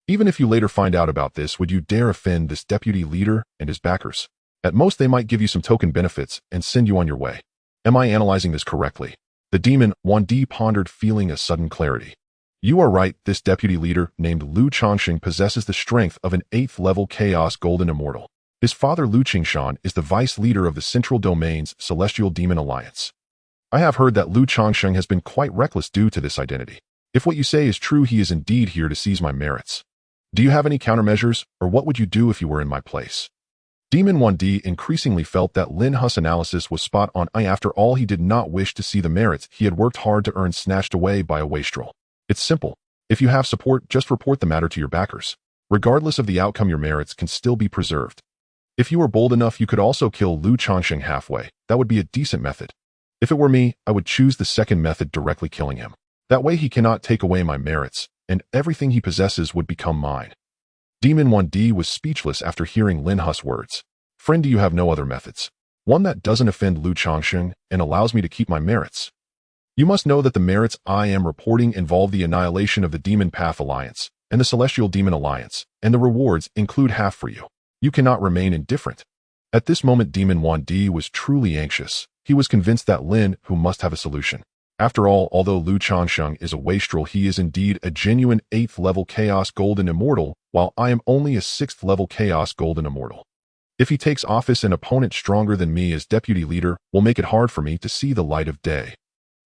Even if you later find out about this, would you dare offend this deputy leader and his backers? At most, they might give you some token benefits and send you on your way. Am I analyzing this correctly? The demon Wandi pondered, feeling a sudden clarity. You are right, this deputy leader, named Lu Changxing, possesses the strength of an 8th-level Chaos Golden Immortal. His father Lu Qingshan is the vice leader of the Central Domain's Celestial Demon Alliance. I have heard that Lu Changxing has been quite reckless due to this identity. If what you say is true, he is indeed here to seize my merits. Do you have any countermeasures, or what would you do if you were in my place? Demon Wandi increasingly felt that Lin Hu's analysis was spot on. After all, he did not wish to see the merits he had worked hard to earn snatched away by a wastrel. It's simple. If you have support, just report the matter to your backers. Regardless of the outcome, your merits can still be preserved. If you were bold enough, you could also kill Lu Changxing halfway. That would be a decent method. If it were me, I would choose the second method, directly killing him. That way he cannot take away my merits, and everything he possesses would become mine. Demon Wandi was speechless after hearing Lin Hu's words. Friend, do you have no other methods? One that doesn't offend Lu Changxing and allows me to keep my merits? You must know that the merits I am reporting involve the annihilation of the Demon Path Alliance and the Celestial Demon Alliance, and the rewards include half for you. You cannot remain indifferent. At this moment, Demon Wandi was truly anxious. He was convinced that Lin Hu must have a solution. After all, although Lu Changxing is a wastrel, he is indeed a genuine 8th-level Chaos Golden Immortal, while I am only a 6th-level Chaos Golden Immortal. If he takes office, an opponent stronger than me as deputy leader will make it hard for me to see the light of day.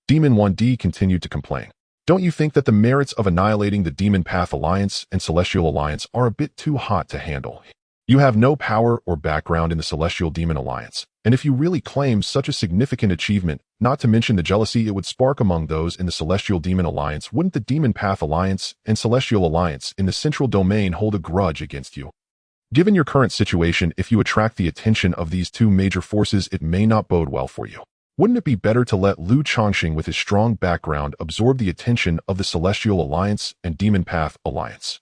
Demon Wandi continued to complain. Don't you think that the merits of annihilating the Demon Path Alliance and Celestial Alliance are a bit too hot to handle? You have no power or background in the Celestial Demon Alliance, and if you really claim such a significant achievement, not to mention the jealousy it would spark among those in the Celestial Demon Alliance, wouldn't the Demon Path Alliance and Celestial Alliance in the Central Domain hold a grudge against you? Given your current situation, if you attract the attention of these two major forces, it may not bode well for you. Wouldn't it be better to let Lu Changxing with his strong background absorb the attention of the Celestial Alliance and Demon Path Alliance?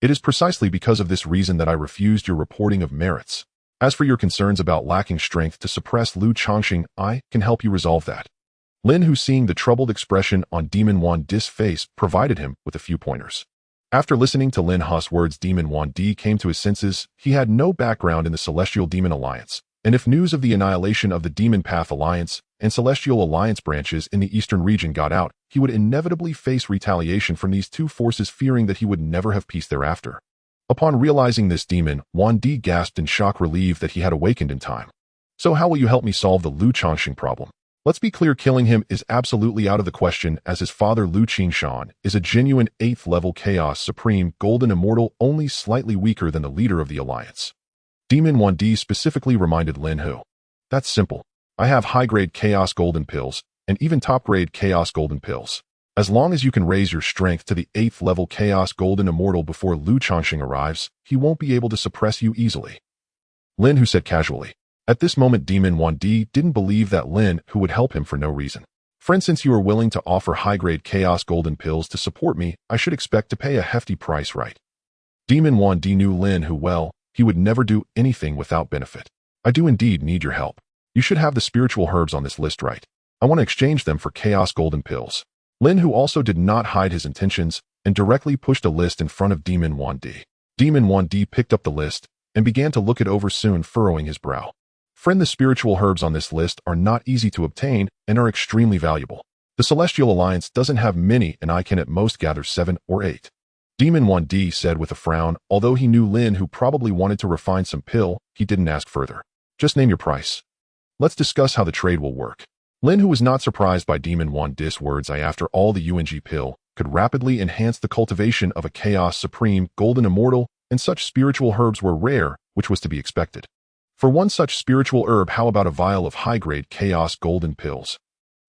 It is precisely because of this reason that I refused your reporting of merits. As for your concerns about lacking strength to suppress Lu Changxing, I can help you resolve that. Lin Hu, seeing the troubled expression on Demon Wandi's face, provided him with a few pointers. After listening to Lin Hu's words, Demon Wandi came to his senses. He had no background in the Celestial Demon Alliance, and if news of the annihilation of the Demon Path Alliance and Celestial Alliance branches in the eastern region got out, he would inevitably face retaliation from these two forces, fearing that he would never have peace thereafter. Upon realizing this, Demon Wandi gasped in shock, relieved that he had awakened in time. So how will you help me solve the Lu Changxing problem? Let's be clear, killing him is absolutely out of the question, as his father Lu Qingshan is a genuine 8th-level Chaos Supreme Golden Immortal, only slightly weaker than the leader of the Alliance. Demon Wandi specifically reminded Lin Hu. That's simple. I have high-grade Chaos Golden Pills, and even top-grade Chaos Golden Pills. As long as you can raise your strength to the 8th-level Chaos Golden Immortal before Lu Changxing arrives, he won't be able to suppress you easily. Lin Hu said casually. At this moment, Demon Wandi didn't believe that Lin Hu would help him for no reason. Friend, since you are willing to offer high-grade Chaos Golden Pills to support me, I should expect to pay a hefty price, right? Demon Wandi knew Lin Hu well. He would never do anything without benefit. I do indeed need your help. You should have the spiritual herbs on this list, right? I want to exchange them for Chaos Golden Pills. Lin Hu also did not hide his intentions and directly pushed a list in front of Demon Wandi. Demon Wandi picked up the list and began to look it over soon, furrowing his brow. Friend, the spiritual herbs on this list are not easy to obtain and are extremely valuable. The Celestial Alliance doesn't have many, and I can at most gather 7 or 8. Demon 1D said with a frown. Although he knew Lin Hu probably wanted to refine some pill, he didn't ask further. Just name your price. Let's discuss how the trade will work. Lin Hu was not surprised by Demon 1D's words. After all, the UNG pill could rapidly enhance the cultivation of a Chaos Supreme, Golden Immortal, and such spiritual herbs were rare, which was to be expected. For one such spiritual herb, how about a vial of high-grade Chaos Golden pills?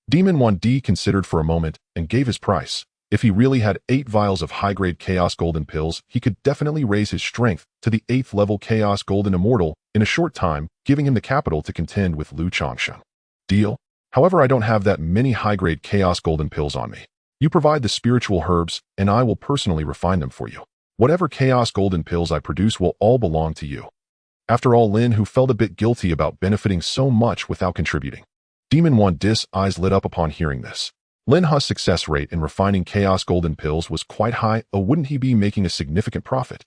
Demon 1D considered for a moment and gave his price. If he really had 8 vials of high-grade Chaos Golden pills, he could definitely raise his strength to the 8th level Chaos Golden Immortal in a short time, giving him the capital to contend with Lu Changsheng. Deal? However, I don't have that many high-grade Chaos Golden pills on me. You provide the spiritual herbs, and I will personally refine them for you. Whatever Chaos Golden pills I produce will all belong to you. After all, Lin Hu felt a bit guilty about benefiting so much without contributing. Demon 1D's eyes lit up upon hearing this. Lin Hu's success rate in refining Chaos Golden pills was quite high. Oh, wouldn't he be making a significant profit?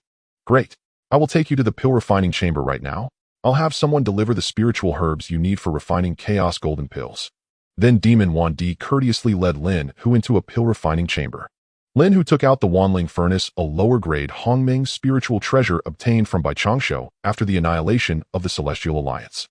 Great. I will take you to the pill refining chamber right now. I'll have someone deliver the spiritual herbs you need for refining Chaos Golden pills. Then Demon 1D courteously led Lin Hu into a pill refining chamber. Lin Hu took out the Wanling furnace, a lower-grade Hongming spiritual treasure obtained from Bai Changshu after the annihilation of the Celestial Alliance.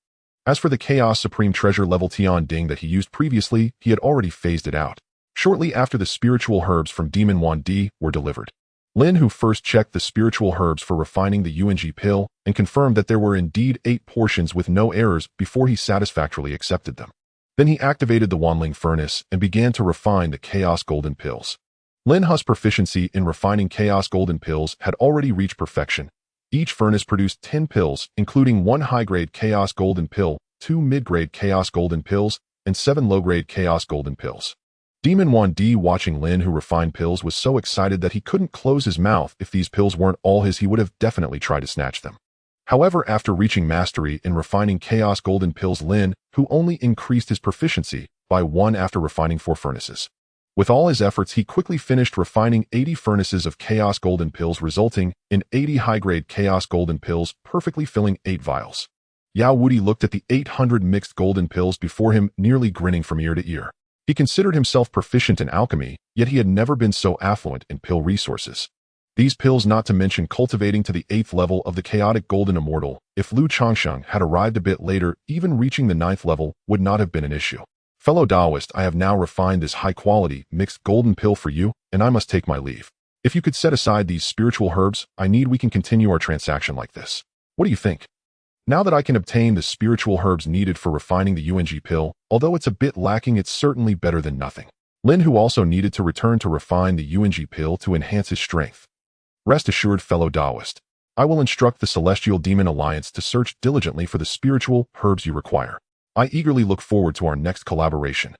As for the Chaos Supreme treasure level Tian Ding that he used previously, he had already phased it out, shortly after the spiritual herbs from Demon 1D were delivered. Lin Hu first checked the spiritual herbs for refining the UNG pill and confirmed that there were indeed 8 portions with no errors before he satisfactorily accepted them. Then he activated the Wanling furnace and began to refine the Chaos Golden pills. Lin Hu's proficiency in refining Chaos Golden pills had already reached perfection. Each furnace produced 10 pills, including 1 high-grade Chaos Golden pill, 2 mid-grade Chaos Golden pills, and 7 low-grade Chaos Golden pills. Demon 1D, watching Lin Hu refine pills, was so excited that he couldn't close his mouth. If these pills weren't all his, he would have definitely tried to snatch them. However, after reaching mastery in refining Chaos Golden pills, Lin Hu only increased his proficiency by 1 after refining 4 furnaces. With all his efforts, he quickly finished refining 80 furnaces of Chaos Golden pills, resulting in 80 high-grade Chaos Golden pills, perfectly filling 8 vials. Yao Wudi looked at the 800 mixed golden pills before him, nearly grinning from ear to ear. He considered himself proficient in alchemy, yet he had never been so affluent in pill resources. These pills, not to mention cultivating to the 8th level of the Chaotic Golden Immortal, if Lu Changsheng had arrived a bit later, even reaching the 9th level would not have been an issue. Fellow Daoist, I have now refined this high-quality, mixed golden pill for you, and I must take my leave. If you could set aside these spiritual herbs, we can continue our transaction like this. What do you think? Now that I can obtain the spiritual herbs needed for refining the UNG pill, although it's a bit lacking, it's certainly better than nothing. Lin Hu also needed to return to refine the UNG pill to enhance his strength. Rest assured, fellow Daoist, I will instruct the Celestial Demon Alliance to search diligently for the spiritual herbs you require. I eagerly look forward to our next collaboration.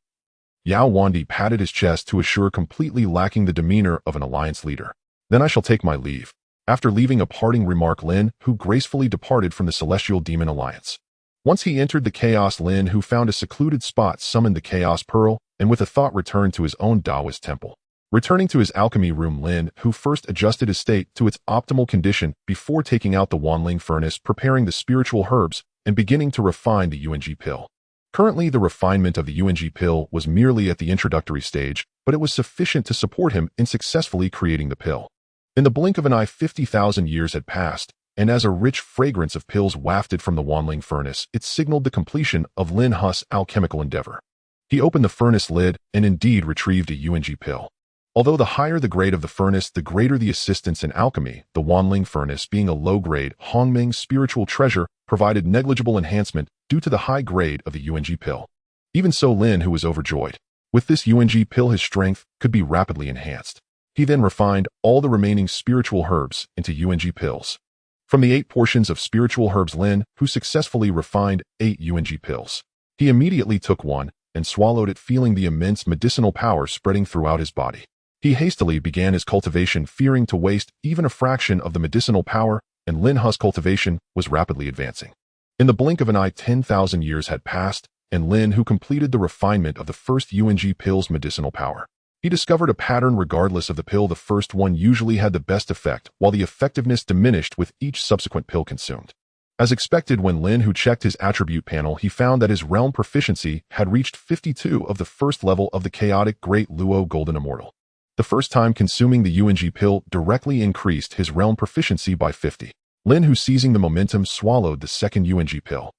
Yao Wandi patted his chest to assure, completely lacking the demeanor of an alliance leader. Then I shall take my leave. After leaving a parting remark, Lin Hu gracefully departed from the Celestial Demon Alliance. Once he entered the chaos, Lin Hu found a secluded spot, summoned the Chaos Pearl, and with a thought returned to his own Taoist temple. Returning to his alchemy room, Lin Hu first adjusted his state to its optimal condition before taking out the Wanling furnace, preparing the spiritual herbs, and beginning to refine the UNG pill. Currently, the refinement of the UNG pill was merely at the introductory stage, but it was sufficient to support him in successfully creating the pill. In the blink of an eye, 50,000 years had passed, and as a rich fragrance of pills wafted from the Wanling furnace, it signaled the completion of Lin Hu's alchemical endeavor. He opened the furnace lid and indeed retrieved a UNG pill. Although the higher the grade of the furnace, the greater the assistance in alchemy, the Wanling furnace, being a low-grade Hongming spiritual treasure, provided negligible enhancement due to the high grade of the UNG pill. Even so, Lin Hu was overjoyed. With this UNG pill, his strength could be rapidly enhanced. He then refined all the remaining spiritual herbs into UNG pills. From the 8 portions of spiritual herbs, Lin Hu successfully refined 8 UNG pills. He immediately took one and swallowed it, feeling the immense medicinal power spreading throughout his body. He hastily began his cultivation, fearing to waste even a fraction of the medicinal power, and Lin Hu's cultivation was rapidly advancing. In the blink of an eye, 10,000 years had passed, and Lin Hu completed the refinement of the first UNG pill's medicinal power. He discovered a pattern regardless of the pill. The first one usually had the best effect, while the effectiveness diminished with each subsequent pill consumed. As expected, when Lin Hu checked his attribute panel, he found that his realm proficiency had reached 52 of the first level of the chaotic Great Luo Golden Immortal. The first time consuming the UNG pill directly increased his realm proficiency by 50. Lin Hu, seizing the momentum, swallowed the second UNG pill.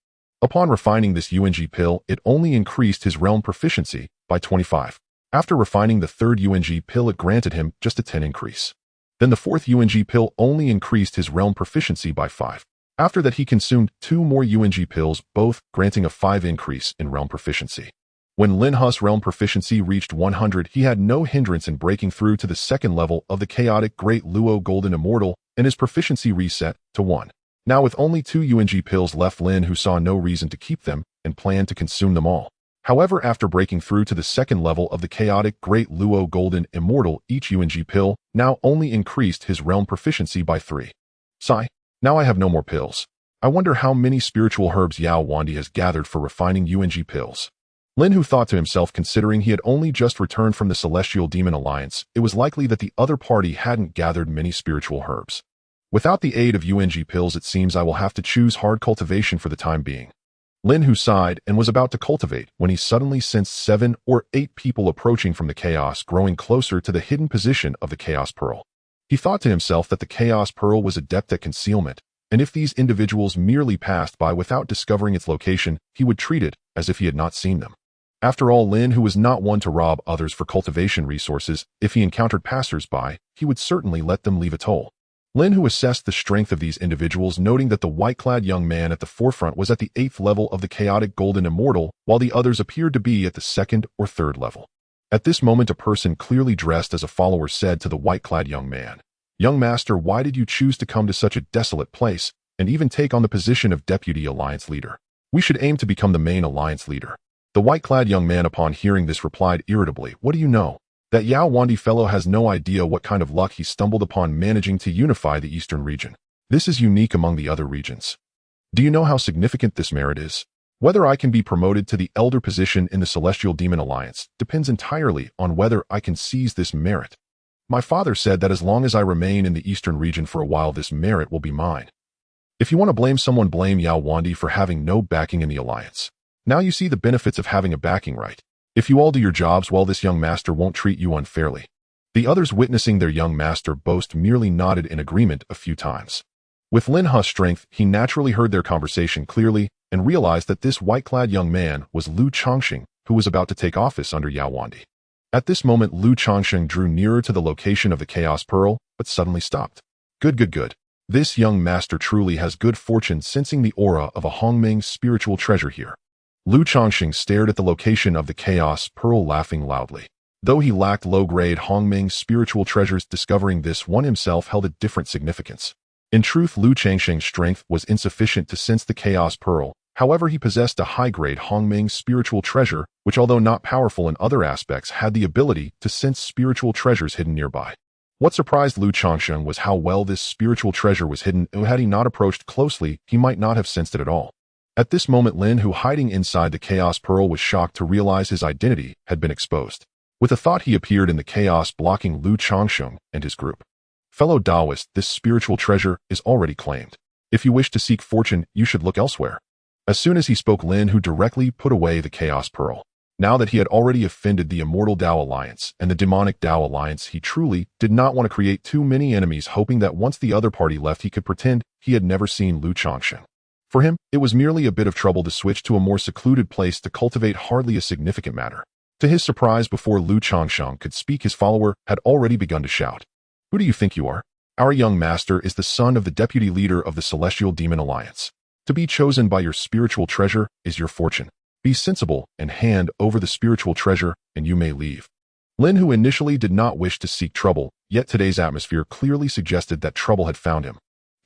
Upon refining this UNG pill, it only increased his realm proficiency by 25. After refining the third UNG pill, it granted him just a 10 increase. Then the fourth UNG pill only increased his realm proficiency by 5. After that, he consumed 2 more UNG pills, both granting a 5 increase in realm proficiency. When Lin Hu's realm proficiency reached 100, he had no hindrance in breaking through to the second level of the chaotic Great Luo Golden Immortal, and his proficiency reset to 1. Now, with only 2 UNG pills left, Lin Hu saw no reason to keep them and planned to consume them all. However, after breaking through to the second level of the chaotic Great Luo Golden Immortal, each UNG pill now only increased his realm proficiency by 3. Sigh. Now I have no more pills. I wonder how many spiritual herbs Yao Wandi has gathered for refining UNG pills. Lin Hu thought to himself, considering he had only just returned from the Celestial Demon Alliance, it was likely that the other party hadn't gathered many spiritual herbs. Without the aid of UNG pills, it seems I will have to choose hard cultivation for the time being. Lin Hu sighed and was about to cultivate when he suddenly sensed 7 or 8 people approaching from the chaos, growing closer to the hidden position of the Chaos Pearl. He thought to himself that the Chaos Pearl was adept at concealment, and if these individuals merely passed by without discovering its location, he would treat it as if he had not seen them. After all, Lin Hu was not one to rob others for cultivation resources. If he encountered passers-by, he would certainly let them leave a toll. Lin Hu assessed the strength of these individuals, noting that the white-clad young man at the forefront was at the 8th level of the chaotic Golden Immortal, while the others appeared to be at the 2nd or 3rd level. At this moment, a person clearly dressed as a follower said to the white-clad young man, "Young master, why did you choose to come to such a desolate place, and even take on the position of deputy alliance leader? We should aim to become the main alliance leader." The white-clad young man, upon hearing this, replied irritably, "What do you know? That Yao Wandi fellow has no idea what kind of luck he stumbled upon managing to unify the eastern region. This is unique among the other regions. Do you know how significant this merit is? Whether I can be promoted to the elder position in the Celestial Demon Alliance depends entirely on whether I can seize this merit. My father said that as long as I remain in the eastern region for a while, this merit will be mine. If you want to blame someone, blame Yao Wandi for having no backing in the alliance. Now you see the benefits of having a backing, right? If you all do your jobs well, this young master won't treat you unfairly." The others, witnessing their young master boast, merely nodded in agreement a few times. With Lin Hu's strength, he naturally heard their conversation clearly and realized that this white-clad young man was Lu Changxing, who was about to take office under Yao Wandi. At this moment, Lu Changxing drew nearer to the location of the Chaos Pearl, but suddenly stopped. Good. This young master truly has good fortune, sensing the aura of a Hongming spiritual treasure here. Lu Changxing stared at the location of the Chaos Pearl, laughing loudly. Though he lacked low-grade Hongming spiritual treasures, discovering this one himself held a different significance. In truth, Lu Changxing's strength was insufficient to sense the Chaos Pearl. However, he possessed a high-grade Hongming spiritual treasure, which, although not powerful in other aspects, had the ability to sense spiritual treasures hidden nearby. What surprised Lu Changxing was how well this spiritual treasure was hidden. Had he not approached closely, he might not have sensed it at all. At this moment, Lin Hu, hiding inside the Chaos Pearl, was shocked to realize his identity had been exposed. With a thought, he appeared in the chaos, blocking Lu Changxing and his group. "Fellow Taoist, this spiritual treasure is already claimed. If you wish to seek fortune, you should look elsewhere." As soon as he spoke, Lin Hu directly put away the Chaos Pearl. Now that he had already offended the Immortal Dao Alliance and the Demonic Dao Alliance, he truly did not want to create too many enemies, hoping that once the other party left, he could pretend he had never seen Lu Changxing. For him, it was merely a bit of trouble to switch to a more secluded place to cultivate, hardly a significant matter. To his surprise, before Lu Changxing could speak, his follower had already begun to shout, "Who do you think you are? Our young master is the son of the deputy leader of the Celestial Demon Alliance. To be chosen by your spiritual treasure is your fortune. Be sensible and hand over the spiritual treasure, and you may leave." Lin Hu initially did not wish to seek trouble, yet today's atmosphere clearly suggested that trouble had found him.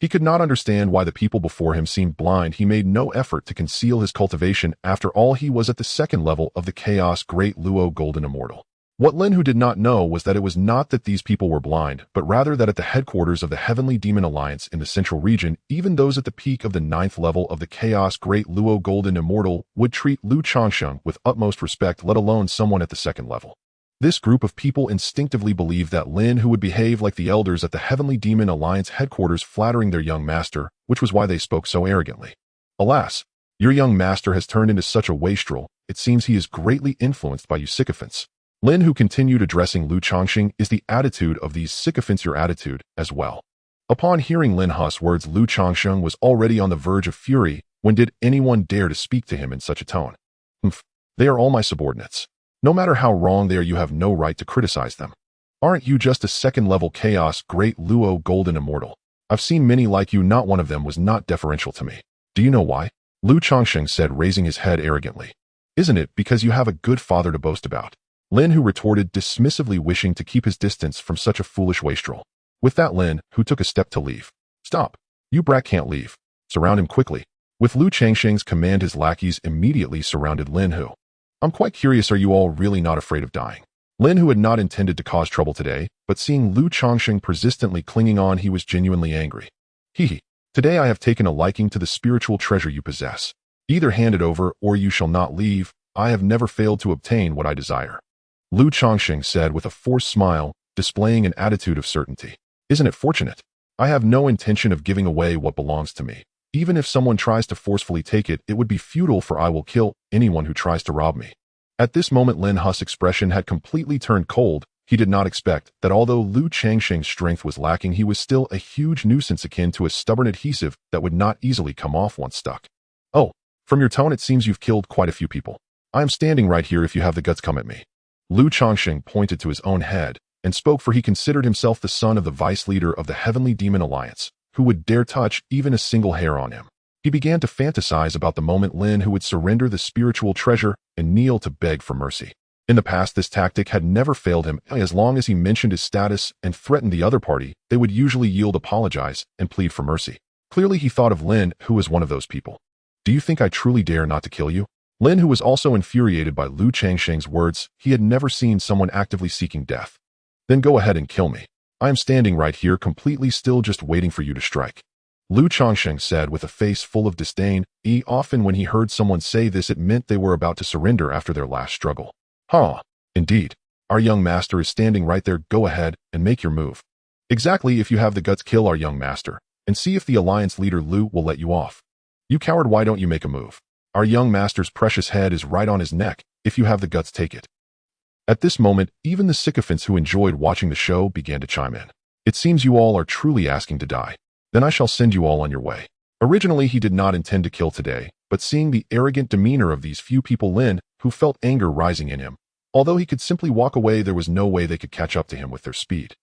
He could not understand why the people before him seemed blind. He made no effort to conceal his cultivation. After all, he was at the 2nd level of the Chaos Great Luo Golden Immortal. What Lin Hu did not know was that it was not that these people were blind, but rather that at the headquarters of the Heavenly Demon Alliance in the Central Region, even those at the peak of the 9th level of the Chaos Great Luo Golden Immortal would treat Lu Changxing with utmost respect, let alone someone at the 2nd level. This group of people instinctively believed that Lin Hu would behave like the elders at the Heavenly Demon Alliance headquarters, flattering their young master, which was why they spoke so arrogantly. Alas, your young master has turned into such a wastrel. It seems he is greatly influenced by you sycophants. Lin Hu continued addressing Lu Changxing. Is the attitude of these sycophants your attitude as well? Upon hearing Lin Hu's words, Lu Changxing was already on the verge of fury. When did anyone dare to speak to him in such a tone? They are all my subordinates. No matter how wrong they are, you have no right to criticize them. Aren't you just a second-level chaos, Great Luo, golden immortal? I've seen many like you, not one of them was not deferential to me. Do you know why? Lu Changxing said, raising his head arrogantly. Isn't it because you have a good father to boast about? Lin Hu retorted, dismissively, wishing to keep his distance from such a foolish wastrel. With that, Lin Hu took a step to leave. Stop. You brat can't leave. Surround him quickly. With Lu Changxing's command, his lackeys immediately surrounded Lin Hu. I'm quite curious, are you all really not afraid of dying? Lin Hu had not intended to cause trouble today, but seeing Lu Changxing persistently clinging on, he was genuinely angry. Hee. Today I have taken a liking to the spiritual treasure you possess. Either hand it over or you shall not leave. I have never failed to obtain what I desire. Lu Changxing said with a forced smile, displaying an attitude of certainty. Isn't it fortunate? I have no intention of giving away what belongs to me. Even if someone tries to forcefully take it, it would be futile, for I will kill anyone who tries to rob me. At this moment, Lin Hu's expression had completely turned cold. He did not expect that although Lu Changxing's strength was lacking, he was still a huge nuisance akin to a stubborn adhesive that would not easily come off once stuck. Oh, from your tone it seems you've killed quite a few people. I am standing right here if you have the guts, come at me. Lu Changxing pointed to his own head and spoke, for he considered himself the son of the vice leader of the Heavenly Demon Alliance. Who would dare touch even a single hair on him? He began to fantasize about the moment Lin Hu would surrender the spiritual treasure and kneel to beg for mercy. In the past, this tactic had never failed him. As long as he mentioned his status and threatened the other party, they would usually yield, apologize, and plead for mercy. Clearly, he thought of Lin Hu as one of those people. Do you think I truly dare not to kill you? Lin Hu was also infuriated by Lu Changxing's words. He had never seen someone actively seeking death. Then go ahead and kill me. I am standing right here completely still, just waiting for you to strike. Lu Changxing said with a face full of disdain. Often when he heard someone say this, it meant they were about to surrender after their last struggle. Indeed. Our young master is standing right there. Go ahead and make your move. Exactly, if you have the guts, kill our young master, and see if the alliance leader Lu will let you off. You coward, why don't you make a move? Our young master's precious head is right on his neck. If you have the guts, take it. At this moment, even the sycophants who enjoyed watching the show began to chime in. It seems you all are truly asking to die. Then I shall send you all on your way. Originally, he did not intend to kill today, but seeing the arrogant demeanor of these few people, Lin Hu felt anger rising in him. Although he could simply walk away, there was no way they could catch up to him with their speed.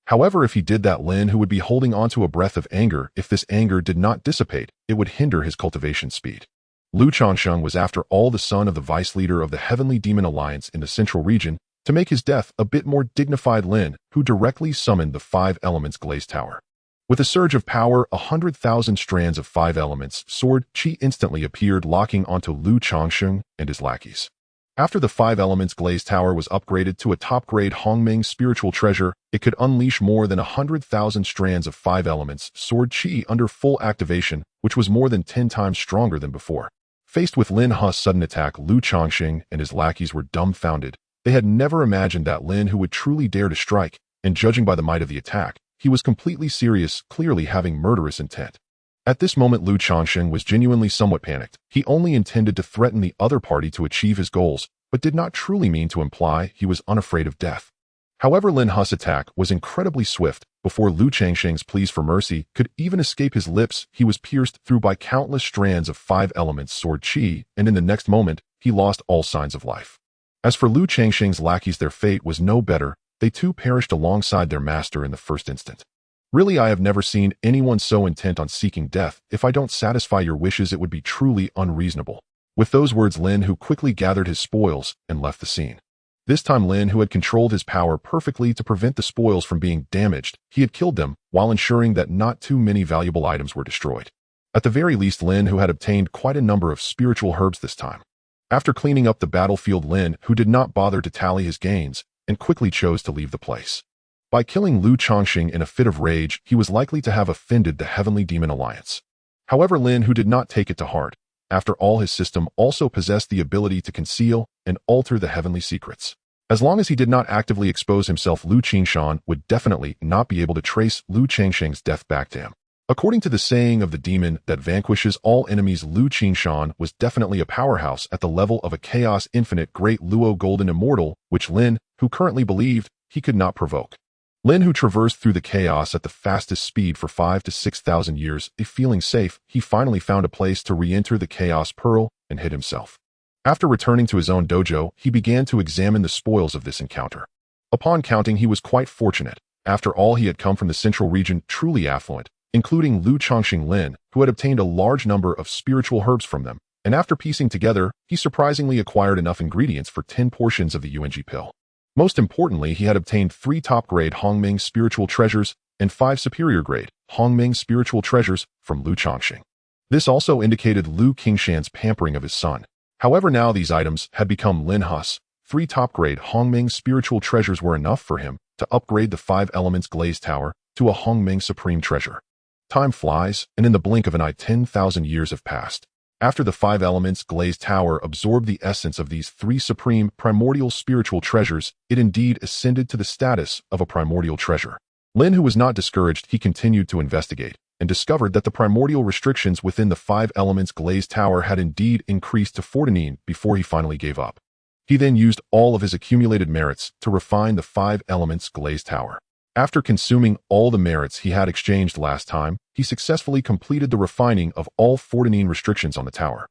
However, if he did that, Lin Hu would be holding onto a breath of anger. If this anger did not dissipate, it would hinder his cultivation speed. Lu Changxing was, after all, the son of the vice leader of the Heavenly Demon Alliance in the central region. To make his death a bit more dignified, Lin Hu directly summoned the 5 elements glaze tower. With a surge of power, 100,000 strands of 5 elements sword chi instantly appeared, locking onto Lu Changxing and his lackeys. After the 5 elements glaze tower was upgraded to a top-grade Hongming spiritual treasure, it could unleash more than 100,000 strands of 5 elements sword chi under full activation, which was more than 10 times stronger than before. Faced with Lin Hu's sudden attack, Lu Changxing and his lackeys were dumbfounded. They had never imagined that Lin Hu would truly dare to strike, and judging by the might of the attack, he was completely serious, clearly having murderous intent. At this moment, Lu Changxing was genuinely somewhat panicked. He only intended to threaten the other party to achieve his goals, but did not truly mean to imply he was unafraid of death. However, Lin Hu's attack was incredibly swift. Before Lu Changxing's pleas for mercy could even escape his lips, he was pierced through by countless strands of 5 elements sword chi, and in the next moment, he lost all signs of life. As for Lu Changxing's lackeys, their fate was no better. They too perished alongside their master in the first instant. Really, I have never seen anyone so intent on seeking death. If I don't satisfy your wishes, it would be truly unreasonable. With those words, Lin Hu quickly gathered his spoils and left the scene. This time, Lin Hu had controlled his power perfectly to prevent the spoils from being damaged. He had killed them while ensuring that not too many valuable items were destroyed. At the very least, Lin Hu had obtained quite a number of spiritual herbs this time. After cleaning up the battlefield, Lin Hu did not bother to tally his gains and quickly chose to leave the place. By killing Lu Changxing in a fit of rage, he was likely to have offended the Heavenly Demon Alliance. However, Lin Hu did not take it to heart. After all, his system also possessed the ability to conceal and alter the heavenly secrets. As long as he did not actively expose himself, Lu Qingshan would definitely not be able to trace Lu Changsheng's death back to him. According to the saying of the demon that vanquishes all enemies, Lu Qingshan was definitely a powerhouse at the level of a chaos infinite Great Luo Golden Immortal, which Lin Hu currently believed he could not provoke. Lin Hu traversed through the chaos at the fastest speed for 5,000 to 6,000 years. Feeling safe, he finally found a place to re-enter the Chaos Pearl and hid himself. After returning to his own dojo, he began to examine the spoils of this encounter. Upon counting, he was quite fortunate. After all, he had come from the central region, truly affluent, including Lu Chongqing Lin, who had obtained a large number of spiritual herbs from them, and after piecing together, he surprisingly acquired enough ingredients for 10 portions of the UNG pill. Most importantly, he had obtained 3 top-grade Hongming spiritual treasures and 5 superior-grade Hongming spiritual treasures from Lu Chongqing. This also indicated Lu Qingshan's pampering of his son. However, now these items had become Lin Hu's. 3 top-grade Hongming spiritual treasures were enough for him to upgrade the 5 Elements Glazed Tower to a Hongming Supreme Treasure. Time flies, and in the blink of an eye 10,000 years have passed. After the 5 Elements Glazed Tower absorbed the essence of these 3 supreme primordial spiritual treasures, it indeed ascended to the status of a primordial treasure. Lin Hu was not discouraged. He continued to investigate and discovered that the primordial restrictions within the 5 Elements Glazed Tower had indeed increased to 14 before he finally gave up. He then used all of his accumulated merits to refine the 5 Elements Glazed Tower. After consuming all the merits he had exchanged last time, he successfully completed the refining of all 14 restrictions on the tower.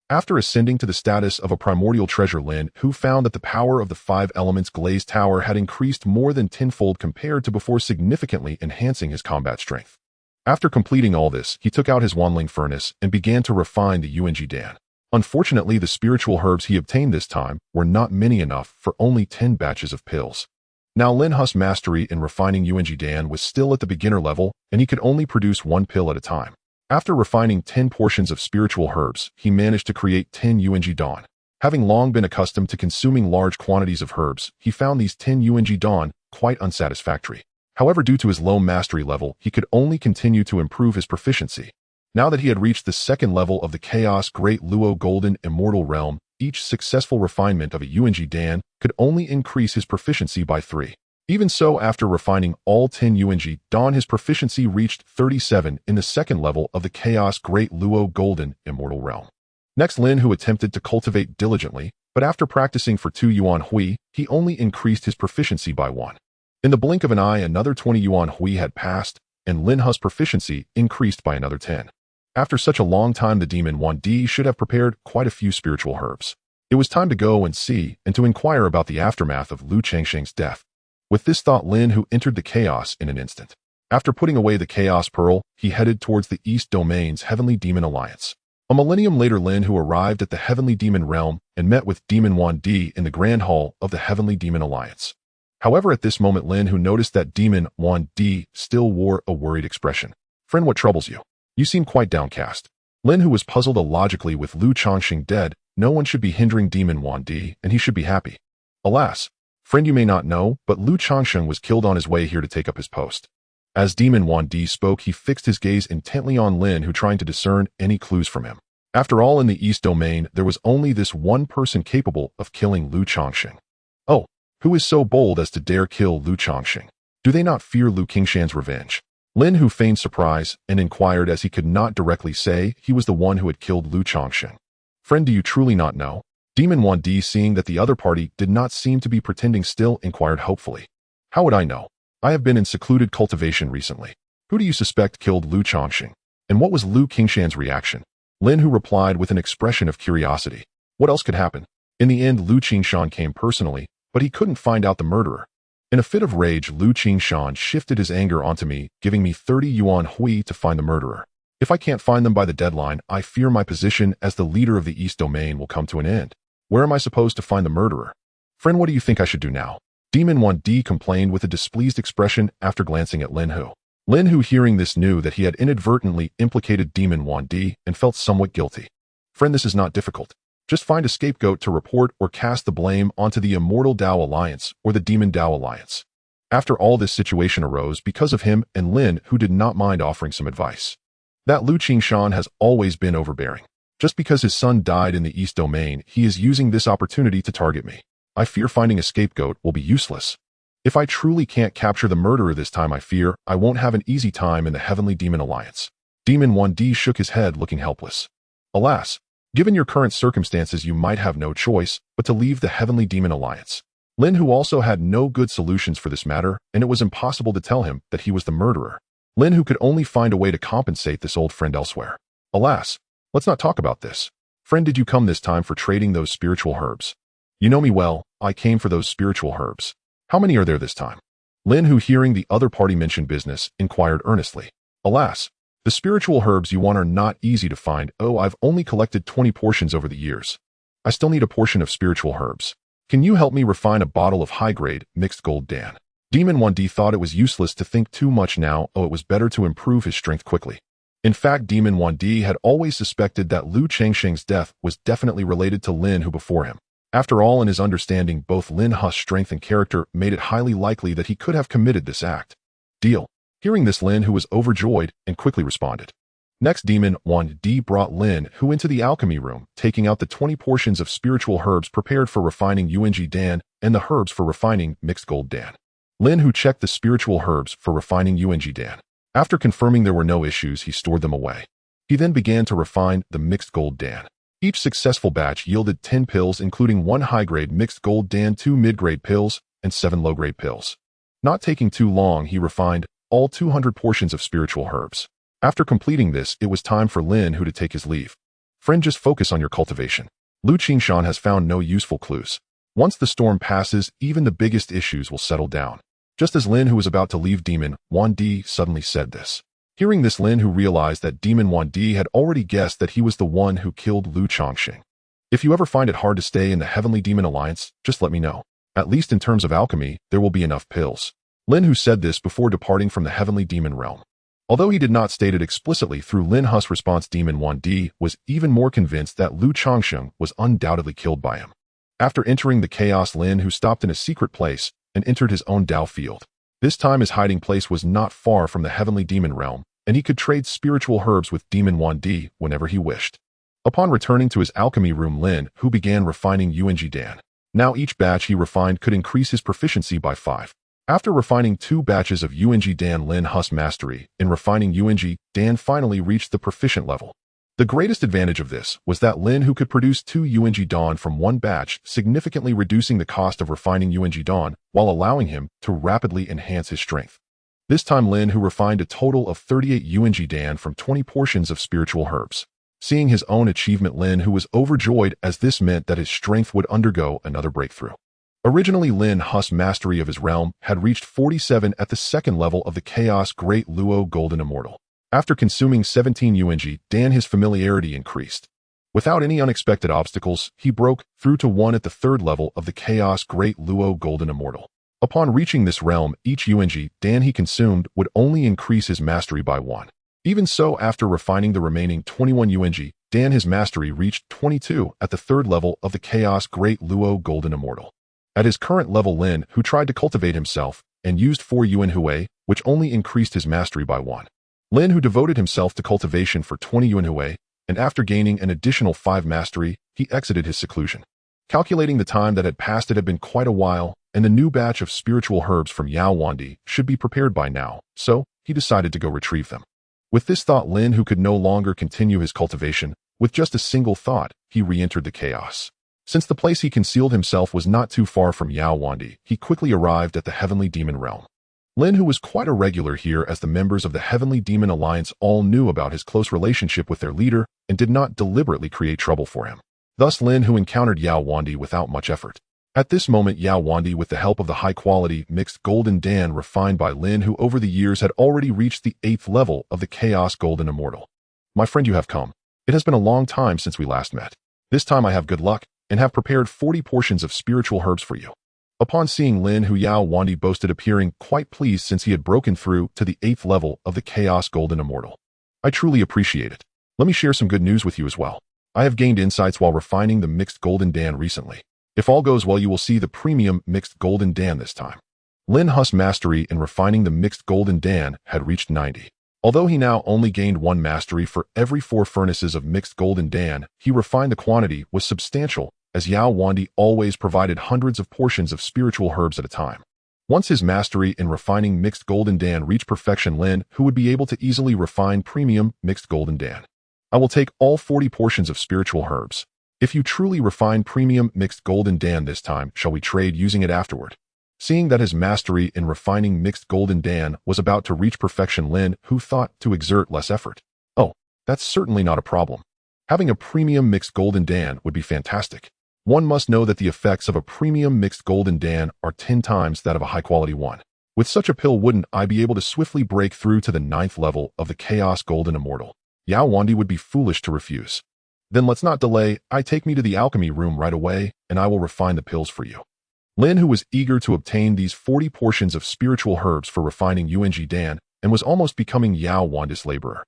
After ascending to the status of a primordial treasure, Lin Hu found that the power of the 5 Elements Glazed Tower had increased more than tenfold compared to before, significantly enhancing his combat strength. After completing all this, he took out his Wanling furnace and began to refine the UNG Dan. Unfortunately, the spiritual herbs he obtained this time were not many enough for only 10 batches of pills. Now Lin Hu's mastery in refining UNG Dan was still at the beginner level, and he could only produce 1 pill at a time. After refining 10 portions of spiritual herbs, he managed to create 10 UNG Dan. Having long been accustomed to consuming large quantities of herbs, he found these 10 UNG Dan quite unsatisfactory. However, due to his low mastery level, he could only continue to improve his proficiency. Now that he had reached the 2nd level of the Chaos Great Luo Golden Immortal Realm, each successful refinement of a UNG Dan could only increase his proficiency by 3. Even so, after refining all 10 UNG Dan, his proficiency reached 37 in the 2nd level of the Chaos Great Luo Golden Immortal Realm. Next, Lin Hu attempted to cultivate diligently, but after practicing for 2 Yuan Hui, he only increased his proficiency by 1. In the blink of an eye, another 20 Yuan Hui had passed, and Lin Hu's proficiency increased by another 10. After such a long time, the demon Wan Di should have prepared quite a few spiritual herbs. It was time to go and see and to inquire about the aftermath of Lu Changsheng's death. With this thought, Lin Hu entered the chaos in an instant. After putting away the Chaos Pearl, he headed towards the East Domain's Heavenly Demon Alliance. A millennium later, Lin Hu arrived at the Heavenly Demon Realm and met with Demon Wan Di in the Grand Hall of the Heavenly Demon Alliance. However, at this moment, Lin Hu noticed that Demon Wan Di still wore a worried expression. "Friend, what troubles you? You seem quite downcast." Lin Hu was puzzled. Illogically, with Lu Chongqing dead, no one should be hindering Demon Wan Di, and he should be happy. Alas, friend, you may not know, but Lu Chongqing was killed on his way here to take up his post. As Demon Wan Di spoke, he fixed his gaze intently on Lin Hu, trying to discern any clues from him. After all, in the East Domain, there was only this one person capable of killing Lu Chongqing. Oh, who is so bold as to dare kill Lu Chongqing? Do they not fear Lu Qingshan's revenge? Lin Hu feigned surprise and inquired, as he could not directly say he was the one who had killed Lu Chongqing. "Friend, do you truly not know?" Demon Wan Di, seeing that the other party did not seem to be pretending still, inquired hopefully. "How would I know? I have been in secluded cultivation recently. Who do you suspect killed Lu Chongqing? And what was Lu Qingshan's reaction?" Lin Hu replied with an expression of curiosity. What else could happen? In the end, Lu Qingshan came personally, but he couldn't find out the murderer. In a fit of rage, Lu Qingshan shifted his anger onto me, giving me 30 Yuan Hui to find the murderer. If I can't find them by the deadline, I fear my position as the leader of the East Domain will come to an end. Where am I supposed to find the murderer? Friend, what do you think I should do now? Demon Wan Di complained with a displeased expression after glancing at Lin Hu. Lin Hu, hearing this, knew that he had inadvertently implicated Demon Wan Di and felt somewhat guilty. Friend, this is not difficult. Just find a scapegoat to report or cast the blame onto the Immortal Dao Alliance or the Demon Dao Alliance. After all, this situation arose because of him, and Lin Hu did not mind offering some advice. That Lu Qingshan has always been overbearing. Just because his son died in the East Domain, he is using this opportunity to target me. I fear finding a scapegoat will be useless. If I truly can't capture the murderer this time, I fear I won't have an easy time in the Heavenly Demon Alliance. Demon 1D shook his head, looking helpless. Alas, given your current circumstances, you might have no choice but to leave the Heavenly Demon Alliance. Lin Hu also had no good solutions for this matter, and it was impossible to tell him that he was the murderer. Lin Hu could only find a way to compensate this old friend elsewhere. Alas, let's not talk about this. Friend, did you come this time for trading those spiritual herbs? You know me well, I came for those spiritual herbs. How many are there this time? Lin Hu, hearing the other party mention business, inquired earnestly. Alas, the spiritual herbs you want are not easy to find. Oh, I've only collected 20 portions over the years. I still need a portion of spiritual herbs. Can you help me refine a bottle of high-grade, mixed gold Dan? Demon 1D thought it was useless to think too much now. Oh, it was better to improve his strength quickly. In fact, Demon 1D had always suspected that Lu Changsheng's death was definitely related to Lin Hu before him. After all, in his understanding, both Lin Hu's strength and character made it highly likely that he could have committed this act. Deal. Hearing this, Lin Hu was overjoyed and quickly responded. Next, Demon 1D brought Lin Hu into the alchemy room, taking out the 20 portions of spiritual herbs prepared for refining UNG Dan and the herbs for refining mixed gold Dan. Lin Hu checked the spiritual herbs for refining UNG Dan. After confirming there were no issues, he stored them away. He then began to refine the mixed gold Dan. Each successful batch yielded 10 pills, including 1 high-grade mixed gold Dan, 2 mid-grade pills, and 7 low-grade pills. Not taking too long, he refined all 200 portions of spiritual herbs. After completing this, it was time for Lin Hu to take his leave. Friend, just focus on your cultivation. Lu Qingshan has found no useful clues. Once the storm passes, even the biggest issues will settle down. Just as Lin Hu was about to leave, Demon 1D suddenly said this. Hearing this, Lin Hu realized that Demon 1D had already guessed that he was the one who killed Lu Changsheng. If you ever find it hard to stay in the Heavenly Demon Alliance, just let me know. At least in terms of alchemy, there will be enough pills. Lin Hu said this before departing from the Heavenly Demon Realm. Although he did not state it explicitly through Lin Hu's response, Demon 1D was even more convinced that Lu Changsheng was undoubtedly killed by him. After entering the chaos, Lin Hu stopped in a secret place and entered his own Dao field. This time his hiding place was not far from the Heavenly Demon Realm, and he could trade spiritual herbs with Demon 1D whenever he wished. Upon returning to his alchemy room, Lin Hu began refining UNG Dan. Now each batch he refined could increase his proficiency by 5. After refining 2 batches of UNG Dan, Lin Hu's mastery in refining UNG Dan finally reached the proficient level. The greatest advantage of this was that Lin Hu could produce 2 UNG Dan from 1 batch, significantly reducing the cost of refining UNG Dan while allowing him to rapidly enhance his strength. This time Lin Hu refined a total of 38 UNG Dan from 20 portions of spiritual herbs. Seeing his own achievement, Lin Hu was overjoyed, as this meant that his strength would undergo another breakthrough. Originally, Lin Hu's mastery of his realm had reached 47 at the 2nd level of the Chaos Great Luo Golden Immortal. After consuming 17 UNG Dan, his familiarity increased. Without any unexpected obstacles, he broke through to 1 at the 3rd level of the Chaos Great Luo Golden Immortal. Upon reaching this realm, each UNG Dan he consumed would only increase his mastery by 1. Even so, after refining the remaining 21 UNG Dan, his mastery reached 22 at the 3rd level of the Chaos Great Luo Golden Immortal. At his current level, Lin Hu tried to cultivate himself and used 4 Yuan Hui, which only increased his mastery by 1. Lin Hu devoted himself to cultivation for 20 Yuan Hui, and after gaining an additional 5 mastery, he exited his seclusion. Calculating the time that had passed, it had been quite a while, and the new batch of spiritual herbs from Yao Wandi should be prepared by now, so he decided to go retrieve them. With this thought, Lin Hu could no longer continue his cultivation. With just a single thought, he re-entered the chaos. Since the place he concealed himself was not too far from Yao Wandi, he quickly arrived at the Heavenly Demon Realm. Lin Hu was quite a regular here, as the members of the Heavenly Demon Alliance all knew about his close relationship with their leader and did not deliberately create trouble for him. Thus, Lin Hu encountered Yao Wandi without much effort. At this moment, Yao Wandi, with the help of the high-quality mixed golden Dan refined by Lin Hu over the years, had already reached the 8th level of the Chaos Golden Immortal. My friend, you have come. It has been a long time since we last met. This time I have good luck and have prepared 40 portions of spiritual herbs for you. Upon seeing Lin Hu, Yao Wandi boasted, appearing quite pleased since he had broken through to the 8th level of the Chaos Golden Immortal. I truly appreciate it. Let me share some good news with you as well. I have gained insights while refining the mixed golden Dan recently. If all goes well, you will see the premium mixed golden Dan this time. Lin Hu's mastery in refining the mixed golden Dan had reached 90. Although he now only gained 1 mastery for every 4 furnaces of mixed golden Dan, he refined the quantity was substantial, as Yao Wandi always provided hundreds of portions of spiritual herbs at a time. Once his mastery in refining mixed golden dan reached perfection, Lin Hu would be able to easily refine premium mixed golden dan. I will take all 40 portions of spiritual herbs. If you truly refine premium mixed golden dan this time, shall we trade using it afterward? Seeing that his mastery in refining mixed golden dan was about to reach perfection, Lin Hu thought to exert less effort. Oh, that's certainly not a problem. Having a premium mixed golden dan would be fantastic. One must know that the effects of a premium mixed golden dan are 10 times that of a high-quality one. With such a pill, wouldn't I be able to swiftly break through to the 9th level of the Chaos Golden Immortal? Yao Wandi would be foolish to refuse. Then let's not delay. Take me to the alchemy room right away, and I will refine the pills for you. Lin Hu was eager to obtain these 40 portions of spiritual herbs for refining Yung Dan and was almost becoming Yao Wandi's laborer.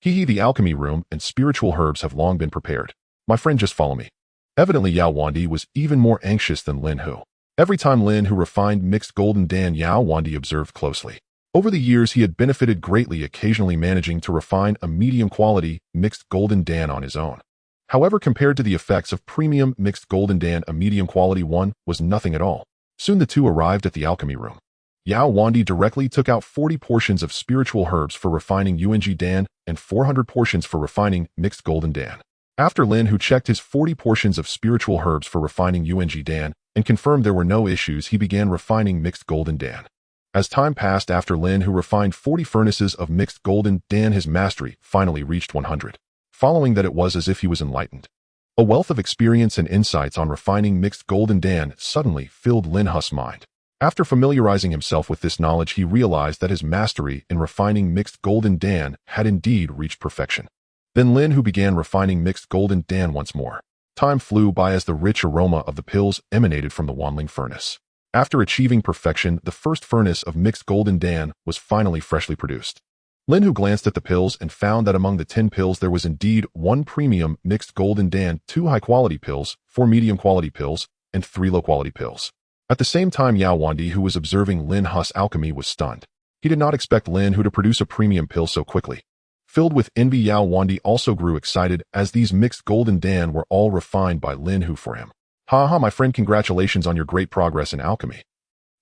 The alchemy room and spiritual herbs have long been prepared. My friend, just follow me. Evidently, Yao Wandi was even more anxious than Lin Hu. Every time Lin Hu refined mixed golden dan, Yao Wandi observed closely. Over the years, he had benefited greatly, occasionally managing to refine a medium-quality mixed golden dan on his own. However, compared to the effects of premium mixed golden dan, a medium-quality one was nothing at all. Soon the two arrived at the alchemy room. Yao Wandi directly took out 40 portions of spiritual herbs for refining Yung Dan and 400 portions for refining mixed golden dan. After Lin Hu checked his 40 portions of spiritual herbs for refining Yung Dan and confirmed there were no issues, he began refining mixed golden dan. As time passed, after Lin Hu refined 40 furnaces of mixed golden dan, his mastery finally reached 100. Following that, it was as if he was enlightened. A wealth of experience and insights on refining mixed golden dan suddenly filled Lin Hu's mind. After familiarizing himself with this knowledge, he realized that his mastery in refining mixed golden dan had indeed reached perfection. Then Lin Hu began refining mixed golden dan once more. Time flew by as the rich aroma of the pills emanated from the Wanling furnace. After achieving perfection, the first furnace of mixed golden dan was finally freshly produced. Lin Hu glanced at the pills and found that among the 10 pills there was indeed 1 premium mixed golden dan, 2 high-quality pills, 4 medium-quality pills, and 3 low-quality pills. At the same time, Yao Wandi, who was observing Lin Hu's alchemy, was stunned. He did not expect Lin Hu to produce a premium pill so quickly. Filled with envy, Yao Wandi also grew excited as these mixed golden dan were all refined by Lin Hu for him. My friend, congratulations on your great progress in alchemy.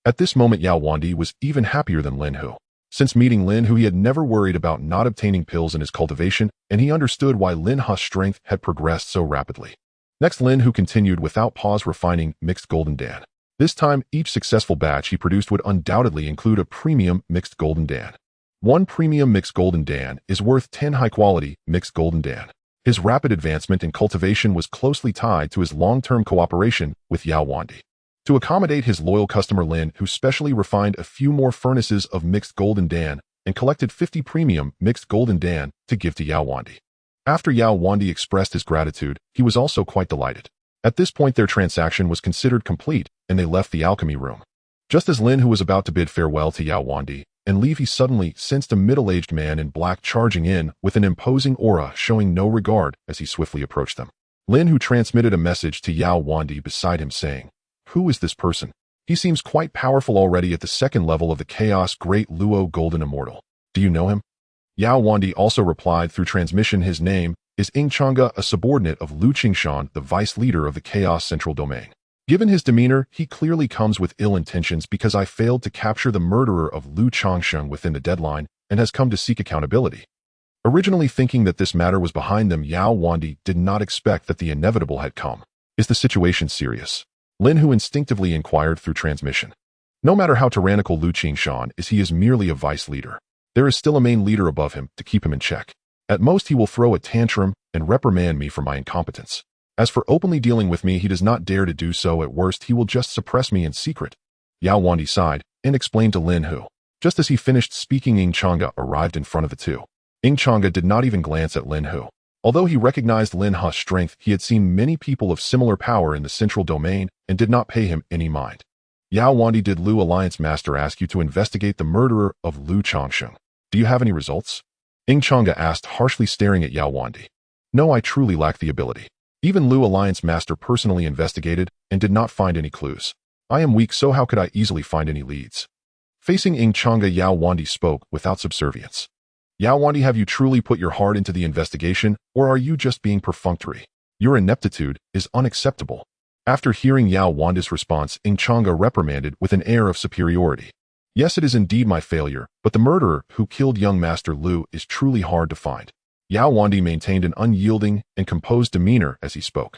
At this moment, Yao Wandi was even happier than Lin Hu. Since meeting Lin Hu, he had never worried about not obtaining pills in his cultivation, and he understood why Lin Hu's strength had progressed so rapidly. Next, Lin Hu continued without pause refining mixed golden dan. This time, each successful batch he produced would undoubtedly include a premium mixed golden dan. 1 premium mixed golden dan is worth 10 high-quality mixed golden dan. His rapid advancement in cultivation was closely tied to his long-term cooperation with Yao Wandi. To accommodate his loyal customer, Lin Hu specially refined a few more furnaces of mixed golden dan and collected 50 premium mixed golden dan to give to Yao Wandi. After Yao Wandi expressed his gratitude, he was also quite delighted. At this point, their transaction was considered complete, and they left the alchemy room. Just as Lin Hu was about to bid farewell to Yao Wandi and leave, he suddenly sensed a middle-aged man in black charging in with an imposing aura, showing no regard as he swiftly approached them. Lin Hu transmitted a message to Yao Wandi beside him, saying, "Who is this person? He seems quite powerful already at the 2nd level of the Chaos Great Luo Golden Immortal. Do you know him?" Yao Wandi also replied through transmission, "His name is Chang'e, a subordinate of Lu Qingshan, the vice leader of the Chaos Central Domain. Given his demeanor, he clearly comes with ill intentions because I failed to capture the murderer of Lu Qingshan within the deadline and has come to seek accountability." Originally thinking that this matter was behind them, Yao Wandi did not expect that the inevitable had come. "Is the situation serious?" Lin Hu instinctively inquired through transmission. "No matter how tyrannical Lu Qingshan is, he is merely a vice leader. There is still a main leader above him to keep him in check. At most, he will throw a tantrum and reprimand me for my incompetence. As for openly dealing with me, he does not dare to do so. At worst, he will just suppress me in secret." Yao Wandi sighed and explained to Lin Hu. Just as he finished speaking, Chang'e arrived in front of the two. Chang'e did not even glance at Lin Hu. Although he recognized Lin Hu's strength, he had seen many people of similar power in the central domain and did not pay him any mind. "Yao Wandi, did Lu Alliance Master ask you to investigate the murderer of Lu Qingshan? Do you have any results?" Chang'e asked, harshly staring at Yao Wandi. "No, I truly lack the ability. Even Lu Alliance Master personally investigated and did not find any clues. I am weak, so how could I easily find any leads?" Facing Chang'e, Yao Wandi spoke without subservience. "Yao Wandi, have you truly put your heart into the investigation, or are you just being perfunctory? Your ineptitude is unacceptable." After hearing Yao Wandi's response, Chang'e reprimanded with an air of superiority. Yes, it is indeed my failure, but the murderer who killed young Master Lu is truly hard to find. Yao Wandi maintained an unyielding and composed demeanor as he spoke.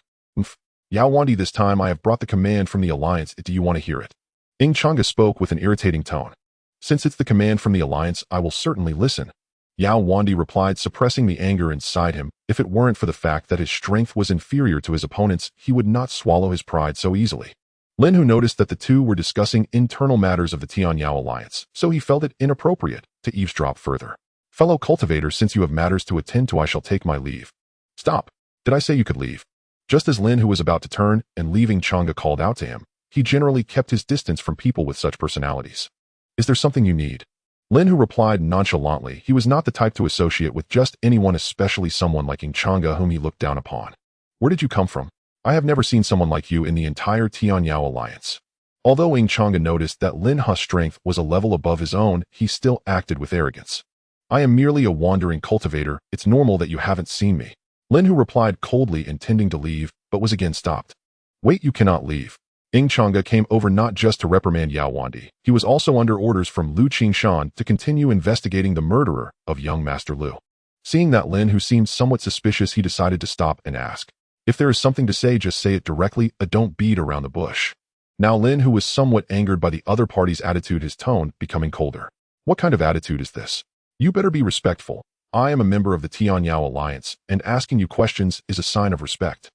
Yao Wandi, this time I have brought the command from the Alliance. Do you want to hear it? Chang'e spoke with an irritating tone. Since it's the command from the Alliance, I will certainly listen. Yao Wandi replied, suppressing the anger inside him. If it weren't for the fact that his strength was inferior to his opponent's, he would not swallow his pride so easily. Lin Hu noticed that the two were discussing internal matters of the Tianyao Alliance, so he felt it inappropriate to eavesdrop further. Fellow cultivators, since you have matters to attend to, I shall take my leave. Stop. Did I say you could leave? Just as Lin Hu was about to turn and leaving, Chang'e called out to him. He generally kept his distance from people with such personalities. Is there something you need? Lin Hu replied nonchalantly. He was not the type to associate with just anyone, especially someone like Chang'e whom he looked down upon. Where did you come from? I have never seen someone like you in the entire Tianyao Alliance. Although Chang'e noticed that Lin Hu's strength was a level above his own, he still acted with arrogance. I am merely a wandering cultivator. It's normal that you haven't seen me. Lin Hu replied coldly, intending to leave, but was again stopped. Wait, you cannot leave. Chang'e came over not just to reprimand Yao Wandi. He was also under orders from Lu Qingshan to continue investigating the murderer of young Master Lu. Seeing that Lin Hu seemed somewhat suspicious, he decided to stop and ask. If there is something to say, just say it directly, don't beat around the bush. Now Lin Hu was somewhat angered by the other party's attitude, his tone becoming colder. What kind of attitude is this? You better be respectful. I am a member of the Tianyao Alliance, and asking you questions is a sign of respect.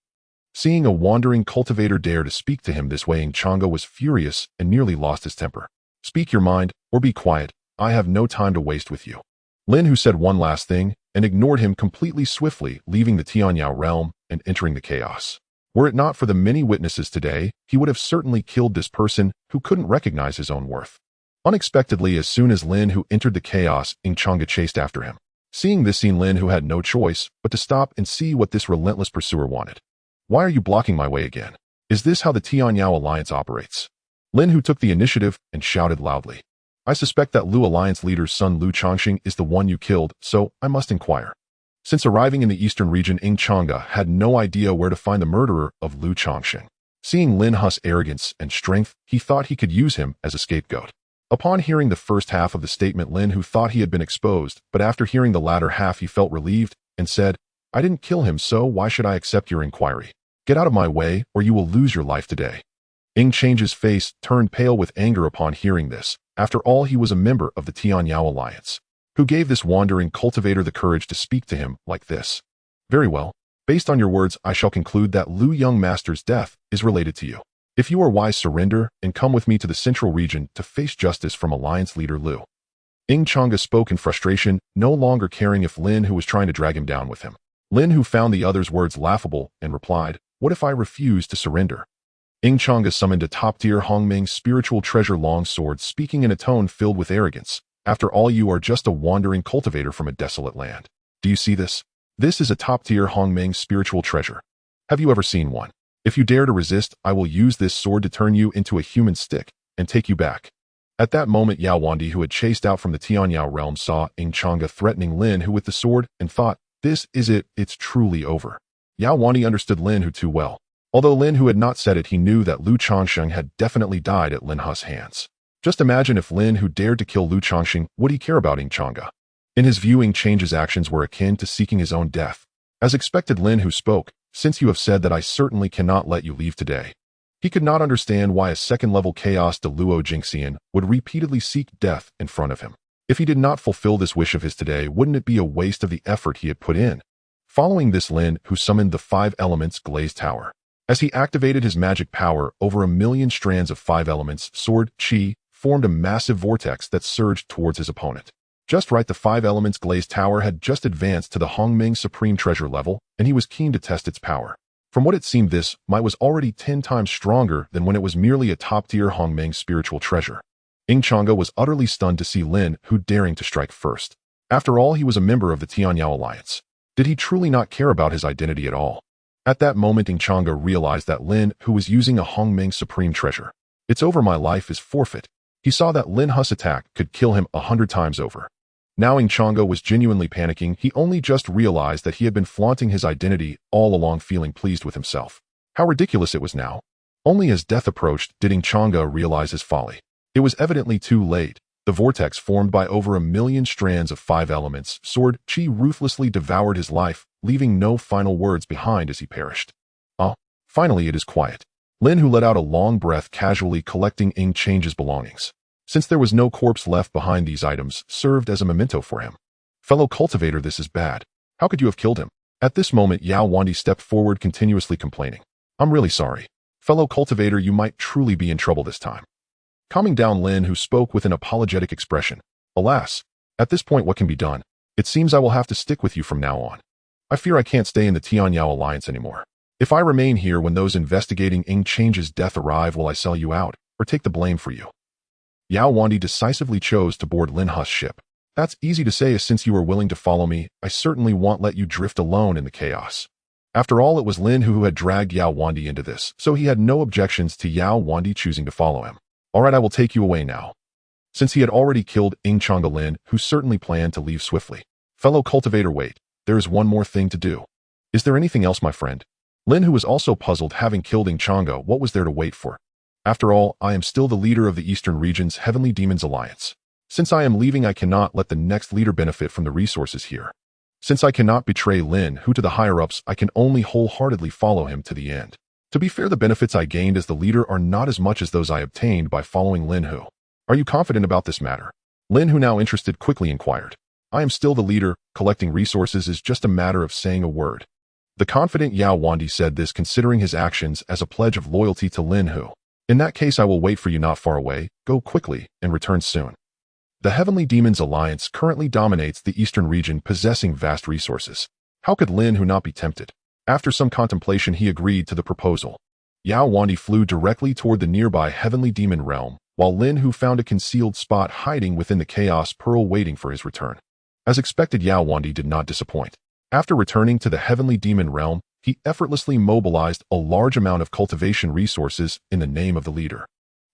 Seeing a wandering cultivator dare to speak to him this way, Chang'e was furious and nearly lost his temper. Speak your mind, or be quiet. I have no time to waste with you. Lin Hu said one last thing, and ignored him completely, swiftly leaving the Tianyao realm and entering the chaos. Were it not for the many witnesses today, he would have certainly killed this person who couldn't recognize his own worth. Unexpectedly, as soon as Lin Hu entered the chaos, Chang'e chased after him. Seeing this scene, Lin Hu had no choice but to stop and see what this relentless pursuer wanted. Why are you blocking my way again? Is this how the Tianyao Alliance operates? Lin Hu took the initiative and shouted loudly. I suspect that Lu Alliance leader's son Lu Changxing is the one you killed, so I must inquire. Since arriving in the eastern region, Chang'e had no idea where to find the murderer of Lu Changxing. Seeing Lin Hu's arrogance and strength, he thought he could use him as a scapegoat. Upon hearing the first half of the statement, Lin Hu thought he had been exposed, but after hearing the latter half, he felt relieved and said, I didn't kill him, so why should I accept your inquiry? Get out of my way, or you will lose your life today. Chang'e's face turned pale with anger upon hearing this. After all, he was a member of the Tianyao Alliance. Who gave this wandering cultivator the courage to speak to him like this? Very well. Based on your words, I shall conclude that Lu Young Master's death is related to you. If you are wise, surrender and come with me to the central region to face justice from Alliance leader Lu. Chang'e spoke in frustration, no longer caring if Lin Hu was trying to drag him down with him. Lin Hu found the other's words laughable and replied, what if I refuse to surrender? Chang'e summoned a top-tier Hongming spiritual treasure long sword, speaking in a tone filled with arrogance. After all, you are just a wandering cultivator from a desolate land. Do you see this? This is a top-tier Hongming spiritual treasure. Have you ever seen one? If you dare to resist, I will use this sword to turn you into a human stick and take you back. At that moment, Yao Wandi, who had chased out from the Tianyao realm, saw Chang'e threatening Lin Hu with the sword and thought, this is it, it's truly over. Yao Wandi understood Lin Hu too well. Although Lin Hu had not said it, he knew that Lu Changxing had definitely died at Lin Hu's hands. Just imagine if Lin Hu dared to kill Lu Changxing, would he care about Chang'e? In his view, Chang'e's actions were akin to seeking his own death. As expected, Lin Hu spoke, since you have said that, I certainly cannot let you leave today. He could not understand why a second-level Chaos de Luo Jingxian would repeatedly seek death in front of him. If he did not fulfill this wish of his today, wouldn't it be a waste of the effort he had put in? Following this, Lin Hu summoned the 5 elements glazed tower. As he activated his magic power, over 1,000,000 strands of 5 elements, sword, qi, formed a massive vortex that surged towards his opponent. Just right, the 5 elements glazed tower had just advanced to the Hongming Supreme Treasure level, and he was keen to test its power. From what it seemed, this might was already 10 times stronger than when it was merely a top-tier Hongming spiritual treasure. Chang'e was utterly stunned to see Lin Hu daring to strike first. After all, he was a member of the Tianyao Alliance. Did he truly not care about his identity at all? At that moment, Chang'e realized that Lin Hu was using a Hongming Supreme Treasure. It's over, my life is forfeit. He saw that Lin Hu's attack could kill him 100 times over. Now Chang'e was genuinely panicking. He only just realized that he had been flaunting his identity all along, feeling pleased with himself. How ridiculous it was now. Only as death approached did Chang'e realize his folly. It was evidently too late. The vortex formed by over 1,000,000 strands of 5 elements, sword Qi ruthlessly devoured his life, leaving no final words behind as he perished. Finally it is quiet. Lin Hu let out a long breath, casually collecting Chang'e's belongings. Since there was no corpse left behind, these items served as a memento for him. Fellow cultivator, this is bad. How could you have killed him? At this moment, Yao Wandi stepped forward, continuously complaining. I'm really sorry. Fellow cultivator, you might truly be in trouble this time. Calming down, Lin Hu spoke with an apologetic expression. Alas, at this point what can be done? It seems I will have to stick with you from now on. I fear I can't stay in the Tianyao alliance anymore. If I remain here when those investigating Chang'e's death arrive, will I sell you out, or take the blame for you? Yao Wandi decisively chose to board Lin Hu's ship. That's easy to say, as since you are willing to follow me, I certainly won't let you drift alone in the chaos. After all, it was Lin Hu had dragged Yao Wandi into this, so he had no objections to Yao Wandi choosing to follow him. Alright, I will take you away now. Since he had already killed Chang'e, Lin Hu certainly planned to leave swiftly. Fellow cultivator, wait. There is one more thing to do. Is there anything else, my friend? Lin Hu was also puzzled. Having killed Chang'e, what was there to wait for? After all, I am still the leader of the Eastern Region's Heavenly Demons Alliance. Since I am leaving, I cannot let the next leader benefit from the resources here. Since I cannot betray Lin Hu to the higher-ups, I can only wholeheartedly follow him to the end. To be fair, the benefits I gained as the leader are not as much as those I obtained by following Lin Hu. Are you confident about this matter? Lin Hu, now interested, quickly inquired. I am still the leader. Collecting resources is just a matter of saying a word. The confident Yao Wandi said this, considering his actions as a pledge of loyalty to Lin Hu. In that case, I will wait for you not far away. Go quickly and return soon. The Heavenly Demons Alliance currently dominates the Eastern region, possessing vast resources. How could Lin Hu not be tempted? After some contemplation, he agreed to the proposal. Yao Wandi flew directly toward the nearby Heavenly Demon Realm, while Lin Hu found a concealed spot hiding within the Chaos Pearl, waiting for his return. As expected, Yao Wandi did not disappoint. After returning to the Heavenly Demon Realm, he effortlessly mobilized a large amount of cultivation resources in the name of the leader.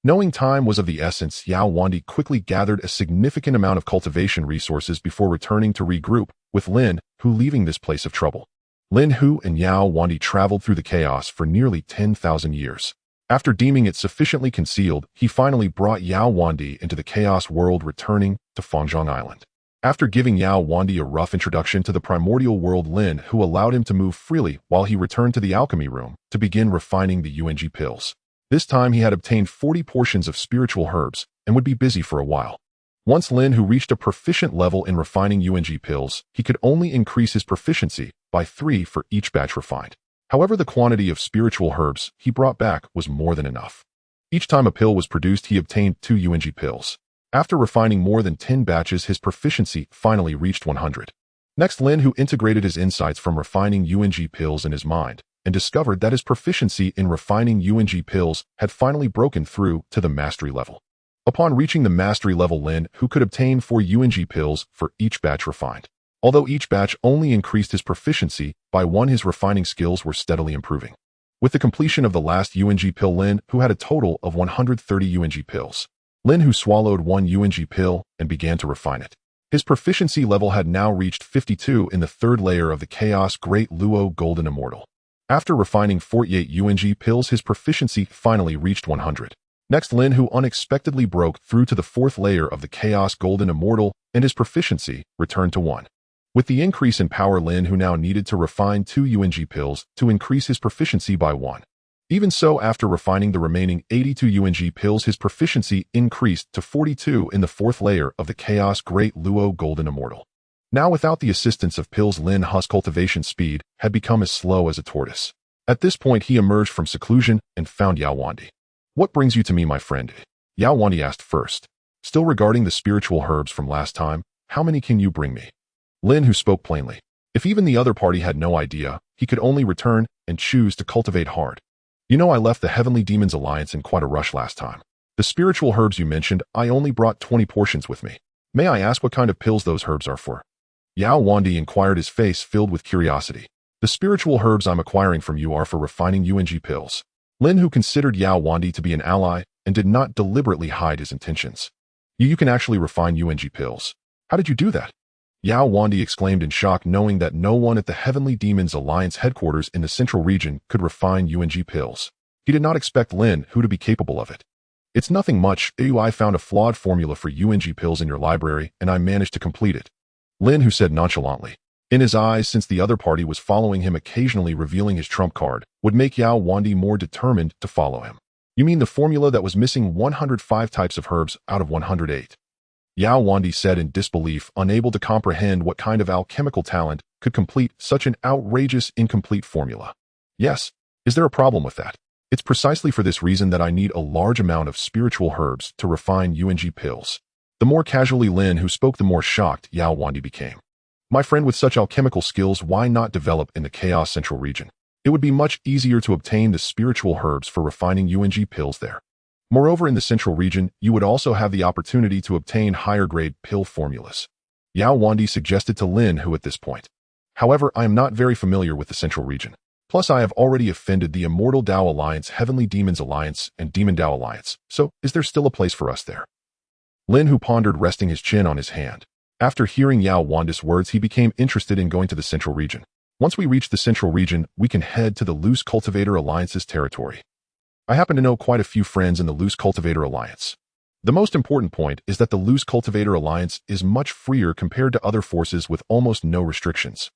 Knowing time was of the essence, Yao Wandi quickly gathered a significant amount of cultivation resources before returning to regroup with Lin Hu, leaving this place of trouble. Lin Hu and Yao Wandi traveled through the chaos for nearly 10,000 years. After deeming it sufficiently concealed, he finally brought Yao Wandi into the chaos world, returning to Fangzhong Island. After giving Yao Wandi a rough introduction to the primordial world, Lin Hu allowed him to move freely while he returned to the alchemy room to begin refining the UNG pills. This time he had obtained 40 portions of spiritual herbs and would be busy for a while. Once Lin Hu reached a proficient level in refining UNG pills, he could only increase his proficiency by 3 for each batch refined. However, the quantity of spiritual herbs he brought back was more than enough. Each time a pill was produced, he obtained 2 UNG pills. After refining more than 10 batches, his proficiency finally reached 100. Next, Lin Hu integrated his insights from refining UNG pills in his mind and discovered that his proficiency in refining UNG pills had finally broken through to the mastery level. Upon reaching the mastery level, Lin Hu could obtain 4 UNG pills for each batch refined. Although each batch only increased his proficiency by 1, his refining skills were steadily improving. With the completion of the last UNG pill, Lin Hu had a total of 130 UNG pills. Lin Hu swallowed 1 UNG pill and began to refine it. His proficiency level had now reached 52 in the 3rd layer of the Chaos Great Luo Golden Immortal. After refining 48 UNG pills, his proficiency finally reached 100. Next, Lin Hu unexpectedly broke through to the 4th layer of the Chaos Golden Immortal, and his proficiency returned to 1. With the increase in power, Lin Hu now needed to refine 2 UNG pills to increase his proficiency by 1. Even so, after refining the remaining 82 UNG pills, his proficiency increased to 42 in the 4th layer of the Chaos Great Luo Golden Immortal. Now, without the assistance of pills, Lin Hu's cultivation speed had become as slow as a tortoise. At this point, he emerged from seclusion and found Yao Wandi. What brings you to me, my friend? Yao Wandi asked first. Still regarding the spiritual herbs from last time, how many can you bring me? Lin Hu spoke plainly. If even the other party had no idea, he could only return and choose to cultivate hard. You know, I left the Heavenly Demons Alliance in quite a rush last time. The spiritual herbs you mentioned, I only brought 20 portions with me. May I ask what kind of pills those herbs are for? Yao Wandi inquired, his face filled with curiosity. The spiritual herbs I'm acquiring from you are for refining UNG pills. Lin Hu considered Yao Wandi to be an ally and did not deliberately hide his intentions. You can actually refine UNG pills. How did you do that? Yao Wandi exclaimed in shock, knowing that no one at the Heavenly Demons Alliance headquarters in the central region could refine UNG pills. He did not expect Lin Hu to be capable of it. It's nothing much. I found a flawed formula for UNG pills in your library, and I managed to complete it. Lin Hu said nonchalantly. In his eyes, since the other party was following him, occasionally revealing his trump card, would make Yao Wandi more determined to follow him. You mean the formula that was missing 105 types of herbs out of 108? Yao Wandi said in disbelief, unable to comprehend what kind of alchemical talent could complete such an outrageous, incomplete formula. Yes. Is there a problem with that? It's precisely for this reason that I need a large amount of spiritual herbs to refine UNG pills. The more casually Lin Hu spoke, the more shocked Yao Wandi became. My friend, with such alchemical skills, why not develop in the Chaos Central region? It would be much easier to obtain the spiritual herbs for refining UNG pills there. Moreover, in the Central region, you would also have the opportunity to obtain higher-grade pill formulas. Yao Wandi suggested to Lin Hu at this point. However, I am not very familiar with the Central region. Plus, I have already offended the Immortal Dao Alliance, Heavenly Demons Alliance, and Demon Dao Alliance, so is there still a place for us there? Lin Hu pondered, resting his chin on his hand. After hearing Yao Wandi's words, he became interested in going to the Central region. Once we reach the Central region, we can head to the Loose Cultivator Alliance's territory. I happen to know quite a few friends in the Loose Cultivator Alliance. The most important point is that the Loose Cultivator Alliance is much freer compared to other forces with almost no restrictions.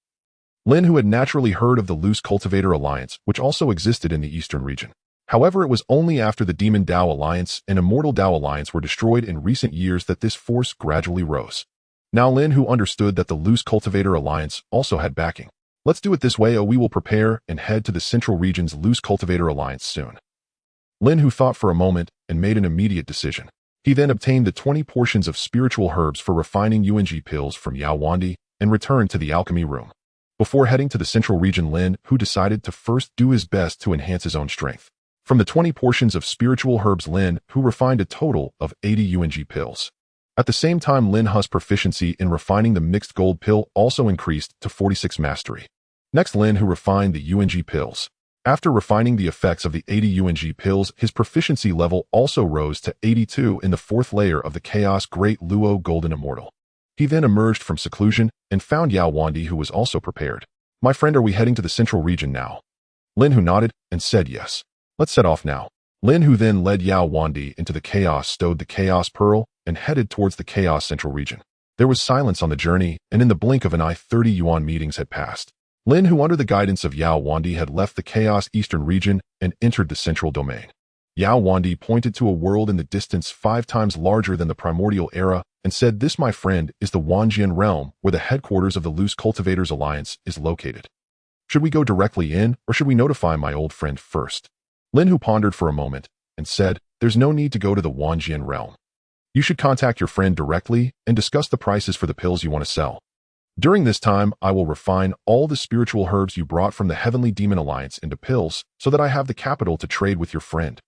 Lin Hu had naturally heard of the Loose Cultivator Alliance, which also existed in the Eastern region. However, it was only after the Demon Dao Alliance and Immortal Dao Alliance were destroyed in recent years that this force gradually rose. Now Lin Hu understood that the Loose Cultivator Alliance also had backing. Let's do it this way, we will prepare and head to the Central region's Loose Cultivator Alliance soon. Lin Hu thought for a moment and made an immediate decision. He then obtained the 20 portions of spiritual herbs for refining UNG pills from Yao Wandi and returned to the alchemy room. Before heading to the Central region, Lin Hu decided to first do his best to enhance his own strength. From the 20 portions of spiritual herbs, Lin Hu refined a total of 80 UNG pills. At the same time, Lin Hu's proficiency in refining the mixed gold pill also increased to 46 mastery. Next, Lin Hu refined the UNG pills. After refining the effects of the 80 UNG pills, his proficiency level also rose to 82 in the fourth layer of the Chaos Great Luo Golden Immortal. He then emerged from seclusion and found Yao Wandi, who was also prepared. My friend, are we heading to the Central region now? Lin Hu nodded and said yes. Let's set off now. Lin Hu then led Yao Wandi into the Chaos, stowed the Chaos Pearl, and headed towards the Chaos Central region. There was silence on the journey, and in the blink of an eye, 30 yuan meetings had passed. Lin Hu, under the guidance of Yao Wandi, had left the Chaos Eastern region and entered the Central domain. Yao Wandi pointed to a world in the distance 5 times larger than the Primordial Era and said, "This, my friend, is the Wanjian realm, where the headquarters of the Loose Cultivators Alliance is located. Should we go directly in, or should we notify my old friend first?" Lin Hu pondered for a moment and said, "There's no need to go to the Wanjian realm. You should contact your friend directly and discuss the prices for the pills you want to sell. During this time, I will refine all the spiritual herbs you brought from the Heavenly Demon Alliance into pills so that I have the capital to trade with your friend.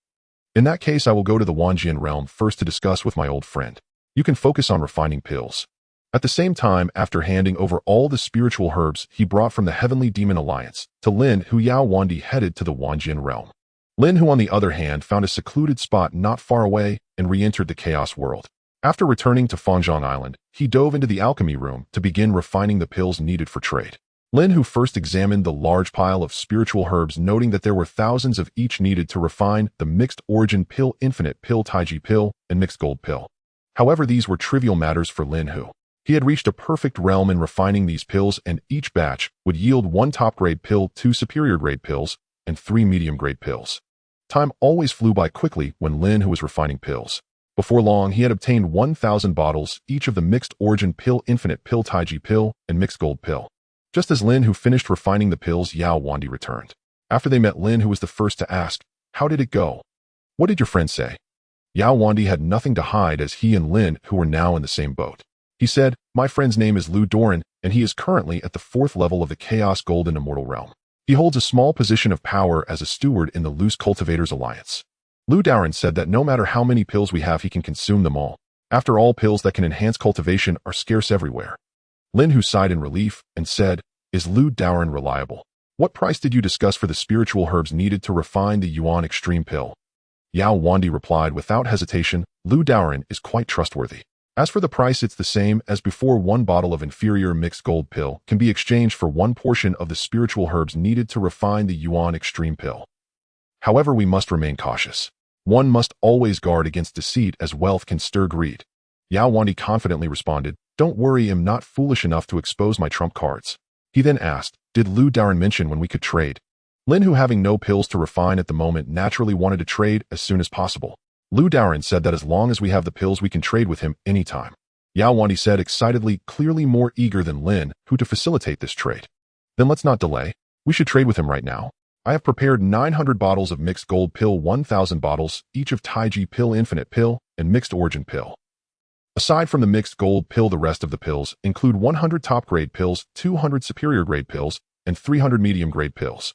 In that case, I will go to the Wanjian realm first to discuss with my old friend. You can focus on refining pills." At the same time, after handing over all the spiritual herbs he brought from the Heavenly Demon Alliance to Lin Hu, Yao Wandi headed to the Wanjian realm. Lin Hu, on the other hand, found a secluded spot not far away and re-entered the Chaos world. After returning to Fangzhong Island, he dove into the alchemy room to begin refining the pills needed for trade. Lin Hu first examined the large pile of spiritual herbs, noting that there were thousands of each needed to refine the mixed origin pill, infinite pill, Taiji pill, and mixed gold pill. However, these were trivial matters for Lin Hu. He had reached a perfect realm in refining these pills, and each batch would yield 1 top-grade pill, 2 superior-grade pills, and 3 medium-grade pills. Time always flew by quickly when Lin Hu was refining pills. Before long, he had obtained 1,000 bottles, each of the mixed origin pill, infinite pill, Taiji pill, and mixed gold pill. Just as Lin Hu finished refining the pills, Yao Wandi returned. After they met, Lin Hu was the first to ask, "How did it go? What did your friend say?" Yao Wandi had nothing to hide, as he and Lin Hu were now in the same boat. He said, "My friend's name is Lu Doran, and he is currently at the 4th level of the Chaos Golden Immortal Realm. He holds a small position of power as a steward in the Loose Cultivators Alliance." Lu Doran said that no matter how many pills we have, he can consume them all. After all, pills that can enhance cultivation are scarce everywhere. Lin Hu sighed in relief and said, "Is Lu Doran reliable? What price did you discuss for the spiritual herbs needed to refine the Yuan Extreme pill?" Yao Wandi replied without hesitation, "Lu Doran is quite trustworthy. As for the price, it's the same as before. 1 bottle of inferior mixed gold pill can be exchanged for 1 portion of the spiritual herbs needed to refine the Yuan Extreme pill." However, we must remain cautious. One must always guard against deceit, as wealth can stir greed. Yao Wandi confidently responded, "Don't worry, I'm not foolish enough to expose my trump cards." He then asked, "Did Lu Daoren mention when we could trade?" Lin Hu, having no pills to refine at the moment, naturally wanted to trade as soon as possible. Lu Daoren said that as long as we have the pills, we can trade with him anytime. Yao Wandi said excitedly, clearly more eager than Lin Hu to facilitate this trade. "Then let's not delay. We should trade with him right now. I have prepared 900 bottles of mixed gold pill, 1,000 bottles, each of Taiji pill, infinite pill, and mixed origin pill. Aside from the mixed gold pill, the rest of the pills include 100 top-grade pills, 200 superior-grade pills, and 300 medium-grade pills.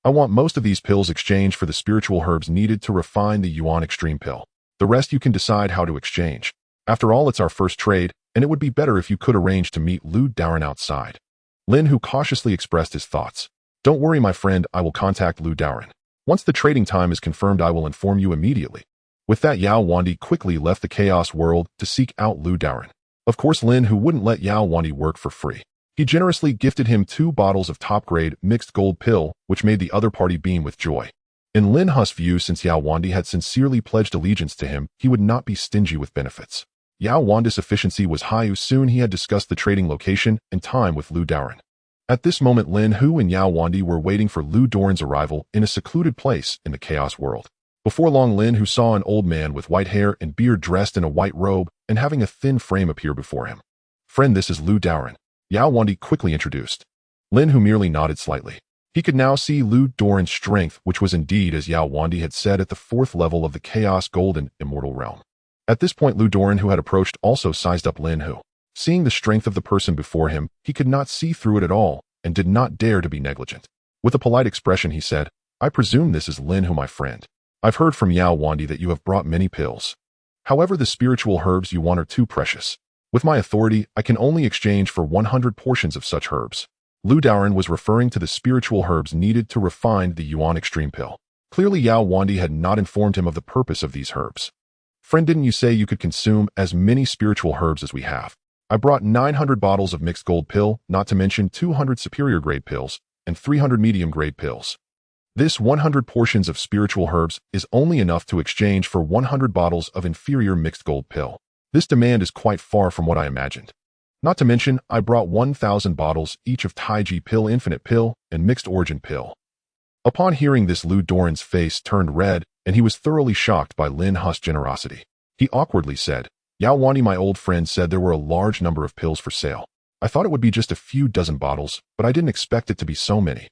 I want most of these pills exchanged for the spiritual herbs needed to refine the Yuan Extreme pill. The rest you can decide how to exchange. After all, it's our first trade, and it would be better if you could arrange to meet Lu Daoren outside." Lin Hu cautiously expressed his thoughts. "Don't worry, my friend, I will contact Lu Daoren. Once the trading time is confirmed, I will inform you immediately." With that, Yao Wandi quickly left the chaos world to seek out Lu Daoren. Of course, Lin Hu wouldn't let Yao Wandi work for free. He generously gifted him 2 bottles of top-grade mixed gold pill, which made the other party beam with joy. In Lin Hu's view, since Yao Wandi had sincerely pledged allegiance to him, he would not be stingy with benefits. Yao Wandi's efficiency was high. Soon he had discussed the trading location and time with Lu Daoren. At this moment, Lin Hu and Yao Wandi were waiting for Lu Daoren's arrival in a secluded place in the chaos world. Before long, Lin Hu saw an old man with white hair and beard, dressed in a white robe and having a thin frame, appear before him. "Friend, this is Lu Daoren," Yao Wandi quickly introduced. Lin Hu merely nodded slightly. He could now see Lu Daoren's strength, which was indeed, as Yao Wandi had said, at the 4th level of the Chaos Golden Immortal Realm. At this point, Lu Daoren, who had approached, also sized up Lin Hu. Seeing the strength of the person before him, he could not see through it at all and did not dare to be negligent. With a polite expression, he said, "I presume this is Lin Hu, my friend. I've heard from Yao Wandi that you have brought many pills. However, the spiritual herbs you want are too precious. With my authority, I can only exchange for 100 portions of such herbs." Lu Daoren was referring to the spiritual herbs needed to refine the Yuan Extreme pill. Clearly, Yao Wandi had not informed him of the purpose of these herbs. "Friend, didn't you say you could consume as many spiritual herbs as we have? I brought 900 bottles of mixed gold pill, not to mention 200 superior grade pills and 300 medium grade pills. This 100 portions of spiritual herbs is only enough to exchange for 100 bottles of inferior mixed gold pill. This demand is quite far from what I imagined. Not to mention, I brought 1,000 bottles each of Taiji pill, infinite pill, and mixed origin pill." Upon hearing this, Lu Daoren's face turned red, and he was thoroughly shocked by Lin Hu's generosity. He awkwardly said, "Yao Wandi, my old friend, said there were a large number of pills for sale. I thought it would be just a few dozen bottles, but I didn't expect it to be so many."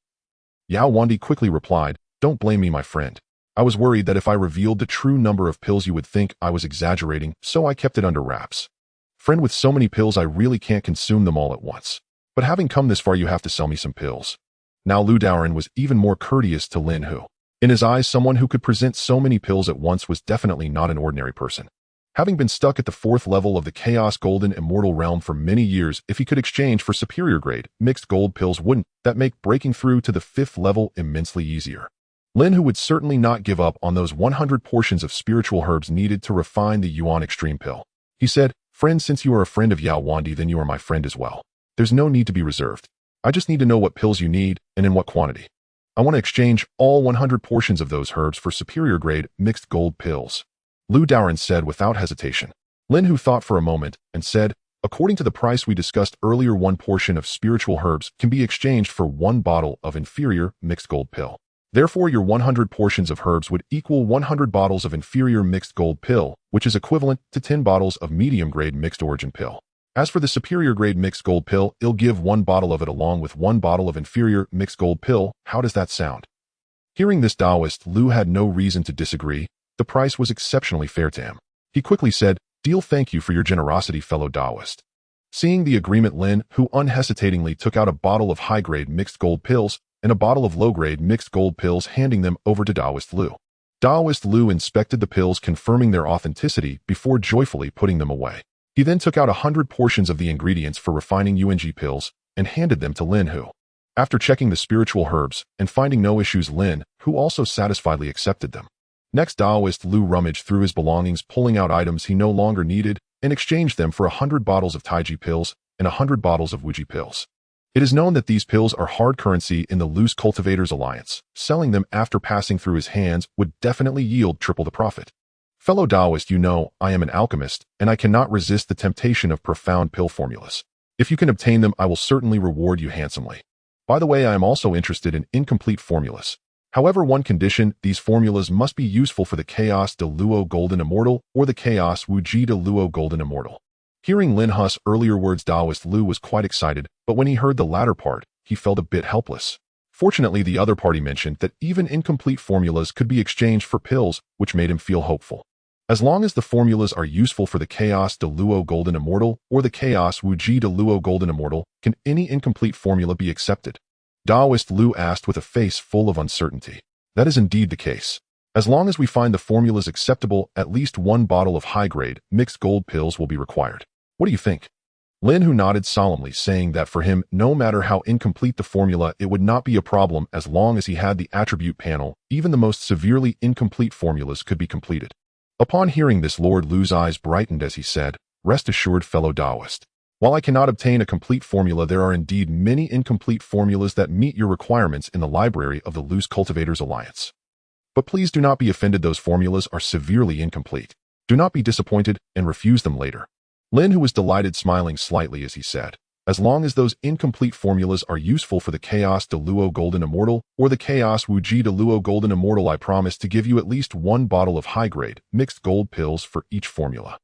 Yao Wandi quickly replied, "Don't blame me, my friend. I was worried that if I revealed the true number of pills, you would think I was exaggerating, so I kept it under wraps. Friend, with so many pills, I really can't consume them all at once. But having come this far, you have to sell me some pills." Now Lu Daoren was even more courteous to Lin Hu. In his eyes, someone who could present so many pills at once was definitely not an ordinary person. Having been stuck at the 4th level of the Chaos Golden Immortal Realm for many years, if he could exchange for superior grade mixed gold pills, wouldn't that make breaking through to the 5th level immensely easier? Lin Hu would certainly not give up on those 100 portions of spiritual herbs needed to refine the Yuan Extreme pill. He said, "Friend, since you are a friend of Yao Wandi, then you are my friend as well. There's no need to be reserved. I just need to know what pills you need and in what quantity. I want to exchange all 100 portions of those herbs for superior grade mixed gold pills," Lu Daoren said without hesitation. Lin Hu thought for a moment and said, "According to the price we discussed earlier, 1 portion of spiritual herbs can be exchanged for 1 bottle of inferior mixed gold pill. Therefore, your 100 portions of herbs would equal 100 bottles of inferior mixed gold pill, which is equivalent to 10 bottles of medium-grade mixed origin pill. As for the superior-grade mixed gold pill, I'll give 1 bottle of it along with 1 bottle of inferior mixed gold pill. How does that sound?" Hearing this, Taoist Lu had no reason to disagree. The price was exceptionally fair to him. He quickly said, "Deal, thank you for your generosity, fellow Taoist." Seeing the agreement, Lin Hu unhesitatingly took out a bottle of high-grade mixed gold pills and a bottle of low-grade mixed gold pills, handing them over to Taoist Lu. Taoist Lu inspected the pills, confirming their authenticity before joyfully putting them away. He then took out 100 portions of the ingredients for refining UNG pills and handed them to Lin Hu. After checking the spiritual herbs and finding no issues, Lin Hu also satisfiedly accepted them. Next, Taoist Lu rummaged through his belongings, pulling out items he no longer needed, and exchanged them for 100 bottles of Taiji pills and 100 bottles of Wuji pills. It is known that these pills are hard currency in the loose cultivators alliance. Selling them after passing through his hands would definitely yield triple the profit. Fellow Taoist, you know, I am an alchemist, and I cannot resist the temptation of profound pill formulas. If you can obtain them, I will certainly reward you handsomely. By the way, I am also interested in incomplete formulas. However, one condition, these formulas must be useful for the Chaos de Luo Golden Immortal or the Chaos Wu Ji de Luo Golden Immortal. Hearing Lin Hu's earlier words, Taoist Lu was quite excited, but when he heard the latter part, he felt a bit helpless. Fortunately, the other party mentioned that even incomplete formulas could be exchanged for pills, which made him feel hopeful. As long as the formulas are useful for the Chaos de Luo Golden Immortal or the Chaos Wu Ji de Luo Golden Immortal, can any incomplete formula be accepted? Taoist Lu asked with a face full of uncertainty. That is indeed the case. As long as we find the formulas acceptable, at least one bottle of high-grade, mixed gold pills will be required. What do you think? Lin Hu nodded solemnly, saying that for him, no matter how incomplete the formula, it would not be a problem as long as he had the attribute panel. Even the most severely incomplete formulas could be completed. Upon hearing this, Lord Lu's eyes brightened as he said, "Rest assured, fellow Taoist. While I cannot obtain a complete formula, there are indeed many incomplete formulas that meet your requirements in the library of the Loose Cultivators Alliance. But please do not be offended, those formulas are severely incomplete. Do not be disappointed and refuse them later." Lin Hu was delighted, smiling slightly as he said, "As long as those incomplete formulas are useful for the Chaos de Luo Golden Immortal or the Chaos Wu Ji de Luo Golden Immortal, I promise to give you at least one bottle of high-grade, mixed gold pills for each formula."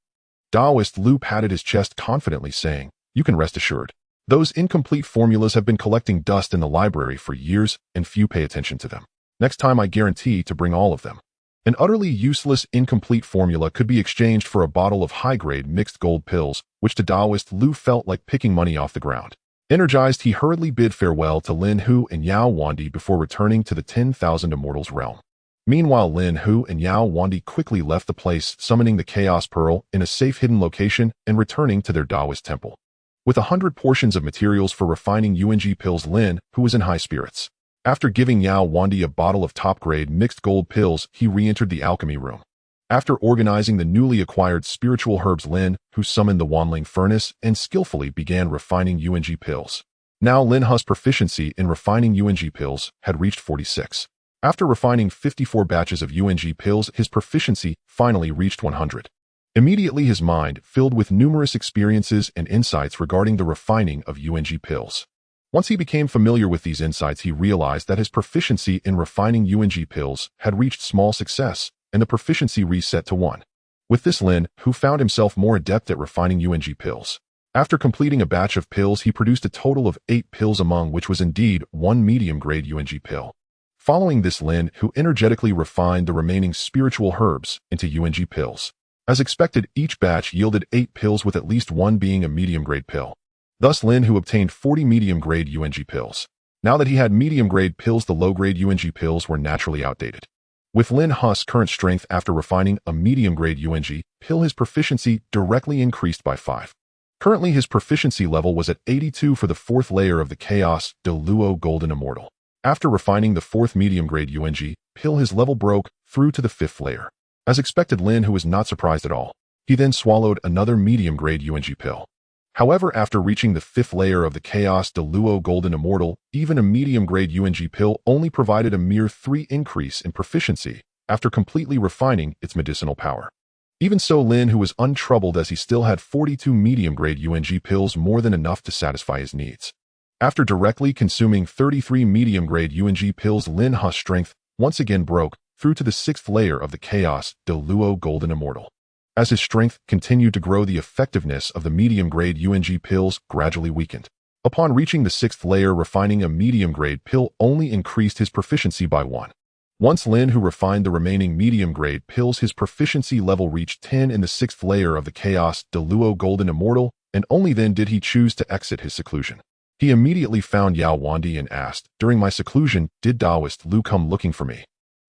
Taoist Lu patted his chest confidently, saying, "You can rest assured. Those incomplete formulas have been collecting dust in the library for years, and few pay attention to them. Next time I guarantee to bring all of them." An utterly useless incomplete formula could be exchanged for a bottle of high-grade mixed gold pills, which to Taoist Lu felt like picking money off the ground. Energized, he hurriedly bid farewell to Lin Hu and Yao Wandi before returning to the 10,000 Immortals realm. Meanwhile, Lin Hu and Yao Wandi quickly left the place, summoning the Chaos Pearl in a safe hidden location and returning to their Taoist temple. With 100 portions of materials for refining UNG pills, Lin Hu was in high spirits. After giving Yao Wandi a bottle of top-grade mixed gold pills, he re-entered the alchemy room. After organizing the newly acquired spiritual herbs, Lin Hu summoned the Wanling furnace and skillfully began refining UNG pills. Now Lin Hu's proficiency in refining UNG pills had reached 46. After refining 54 batches of UNG pills, his proficiency finally reached 100. Immediately his mind filled with numerous experiences and insights regarding the refining of UNG pills. Once he became familiar with these insights, he realized that his proficiency in refining UNG pills had reached small success, and the proficiency reset to 1. With this, Lin Hu found himself more adept at refining UNG pills. After completing a batch of pills, he produced a total of 8 pills, among which was indeed 1 medium-grade UNG pill. Following this, Lin Hu energetically refined the remaining spiritual herbs into UNG pills. As expected, each batch yielded 8 pills, with at least 1 being a medium-grade pill. Thus, Lin Hu obtained 40 medium-grade UNG pills. Now that he had medium-grade pills, the low-grade UNG pills were naturally outdated. With Lin Hu's current strength after refining a medium-grade UNG pill, his proficiency directly increased by 5. Currently, his proficiency level was at 82 for the 4th layer of the Chaos de Luo Golden Immortal. After refining the 4th medium-grade UNG pill, his level broke through to the 5th layer. As expected, Lin Hu was not surprised at all. He then swallowed another medium-grade UNG pill. However, after reaching the 5th layer of the Chaos de Luo Golden Immortal, even a medium-grade UNG pill only provided a mere 3 increase in proficiency after completely refining its medicinal power. Even so, Lin Hu was untroubled as he still had 42 medium-grade UNG pills, more than enough to satisfy his needs. After directly consuming 33 medium-grade UNG pills, Lin Hu's strength once again broke through to the 6th layer of the Chaos de Luo Golden Immortal. As his strength continued to grow, the effectiveness of the medium-grade UNG pills gradually weakened. Upon reaching the 6th layer, refining a medium-grade pill only increased his proficiency by 1. Once Lin Hu refined the remaining medium-grade pills, his proficiency level reached 10 in the 6th layer of the Chaos de Luo Golden Immortal, and only then did he choose to exit his seclusion. He immediately found Yao Wandi and asked, "During my seclusion, did Taoist Lu come looking for me?"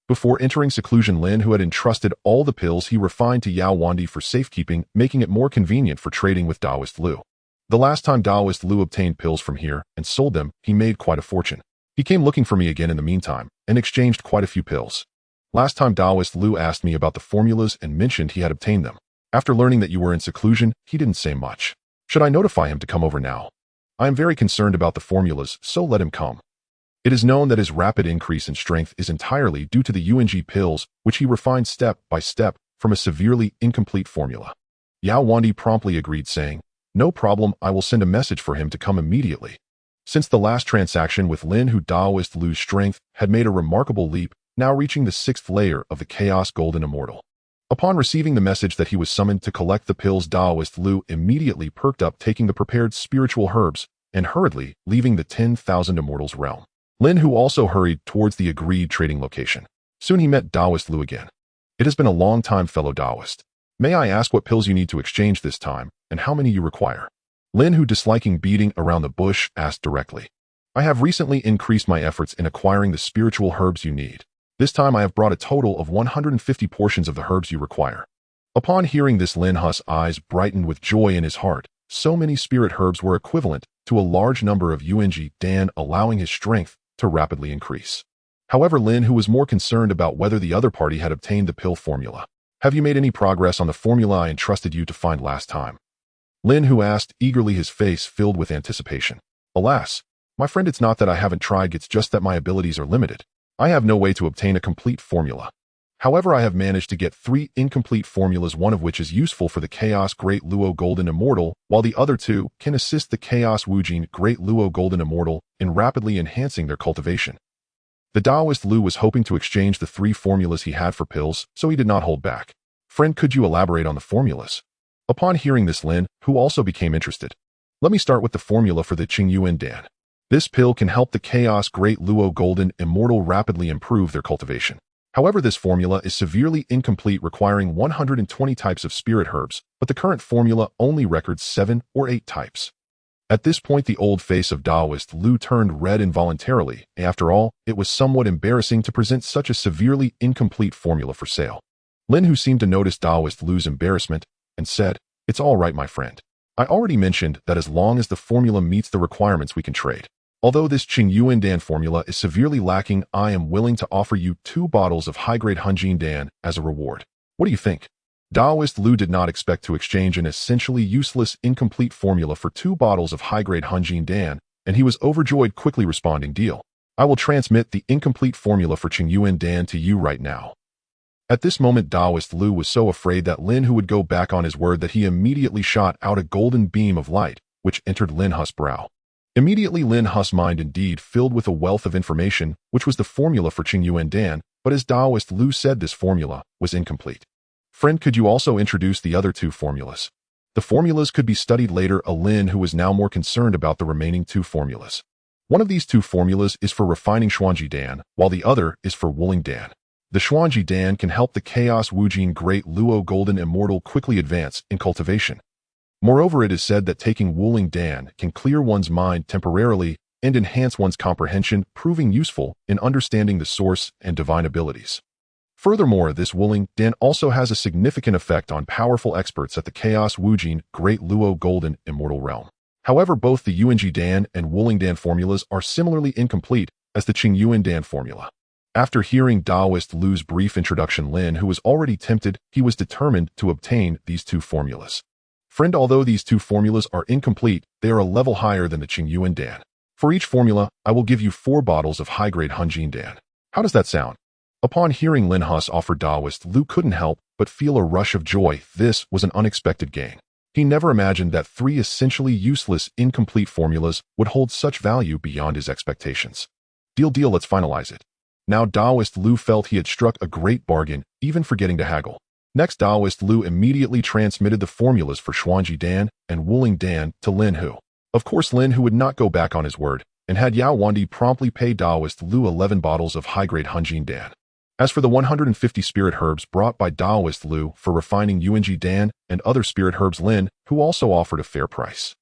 Before entering seclusion, Lin Hu had entrusted all the pills he refined to Yao Wandi for safekeeping, making it more convenient for trading with Taoist Lu. The last time Taoist Lu obtained pills from here and sold them, he made quite a fortune. He came looking for me again in the meantime, and exchanged quite a few pills. Last time Taoist Lu asked me about the formulas and mentioned he had obtained them. After learning that you were in seclusion, he didn't say much. Should I notify him to come over now? I am very concerned about the formulas, so let him come. It is known that his rapid increase in strength is entirely due to the UNG pills, which he refined step by step from a severely incomplete formula. Yao Wandi promptly agreed, saying, "No problem, I will send a message for him to come immediately." Since the last transaction with Lin Hu, Daoist Lu's strength had made a remarkable leap, now reaching the 6th layer of the Chaos Golden Immortal. Upon receiving the message that he was summoned to collect the pills, Daoist Lu immediately perked up, taking the prepared spiritual herbs and hurriedly leaving the 10,000 Immortals realm. Lin Hu also hurried towards the agreed trading location. Soon he met Daoist Lu again. "It has been a long time, fellow Daoist. May I ask what pills you need to exchange this time, and how many you require?" Lin Hu, disliking beating around the bush, asked directly. "I have recently increased my efforts in acquiring the spiritual herbs you need. This time I have brought a total of 150 portions of the herbs you require." Upon hearing this, Lin Hu's eyes brightened with joy in his heart. So many spirit herbs were equivalent to a large number of UNG Dan, allowing his strength to rapidly increase. However, Lin Hu was more concerned about whether the other party had obtained the pill formula. "Have you made any progress on the formula I entrusted you to find last time?" Lin Hu asked eagerly, his face filled with anticipation. "Alas, my friend, it's not that I haven't tried, it's just that my abilities are limited. I have no way to obtain a complete formula. However, I have managed to get 3 incomplete formulas, one of which is useful for the Chaos Great Luo Golden Immortal, while the other 2 can assist the Chaos Wujing Great Luo Golden Immortal in rapidly enhancing their cultivation." The Daoist Lu was hoping to exchange the 3 formulas he had for pills, so he did not hold back. "Friend, could you elaborate on the formulas?" Upon hearing this, Lin Hu also became interested. "Let me start with the formula for the Qingyuan Dan. This pill can help the Chaos Great Luo Golden Immortal rapidly improve their cultivation. However, this formula is severely incomplete, requiring 120 types of spirit herbs, but the current formula only records 7 or 8 types." At this point, the old face of Daoist Lu turned red involuntarily. After all, it was somewhat embarrassing to present such a severely incomplete formula for sale. Lin Hu seemed to notice Daoist Lu's embarrassment and said, "It's all right, my friend. I already mentioned that as long as the formula meets the requirements, we can trade. Although this Qingyuan Dan formula is severely lacking, I am willing to offer you 2 bottles of high-grade Hunjin Dan as a reward. What do you think?" Daoist Lu did not expect to exchange an essentially useless, incomplete formula for 2 bottles of high-grade Hunjin Dan, and he was overjoyed, quickly responding, "Deal. I will transmit the incomplete formula for Qingyuan Dan to you right now." At this moment, Daoist Lu was so afraid that Lin Hu would go back on his word that he immediately shot out a golden beam of light, which entered Lin Hu's brow. Immediately, Lin Hu's mind indeed filled with a wealth of information, which was the formula for Qingyuan Dan, but as Daoist Lu said, this formula was incomplete. "Friend, could you also introduce the other 2 formulas?" The formulas could be studied later. Lin Hu was now more concerned about the remaining 2 formulas. One of these 2 formulas is for refining Xuanji Dan, while the other is for wooling Dan. The Xuanji Dan can help the Chaos Wujing Great Luo Golden Immortal quickly advance in cultivation. Moreover, it is said that taking wooling Dan can clear one's mind temporarily and enhance one's comprehension, proving useful in understanding the source and divine abilities. Furthermore, this wooling Dan also has a significant effect on powerful experts at the Chaos Wujing Great Luo Golden Immortal realm. However, both the Yuanji Dan and wooling Dan formulas are similarly incomplete as the Qingyuan Dan formula. After hearing Daoist Lu's brief introduction, Lin, who was already tempted, he was determined to obtain these 2 formulas. "Friend, although these 2 formulas are incomplete, they are a level higher than the Qingyuan Dan. For each formula, I will give you 4 bottles of high-grade Hunjin Dan. How does that sound?" Upon hearing Lin Hu's offer, Daoist Lu couldn't help but feel a rush of joy. This was an unexpected gain. He never imagined that 3 essentially useless, incomplete formulas would hold such value beyond his expectations. Deal, let's finalize it." Now Daoist Lu felt he had struck a great bargain, even forgetting to haggle. Next, Daoist Lu immediately transmitted the formulas for Xuanji Dan and wooling Dan to Lin Hu. Of course, Lin Hu would not go back on his word, and had Yao Wandi promptly pay Daoist Lu 11 bottles of high-grade Hunjin Dan. As for the 150 spirit herbs brought by Daoist Lu for refining Yuanji Dan and other spirit herbs, Lin Hu also offered a fair price.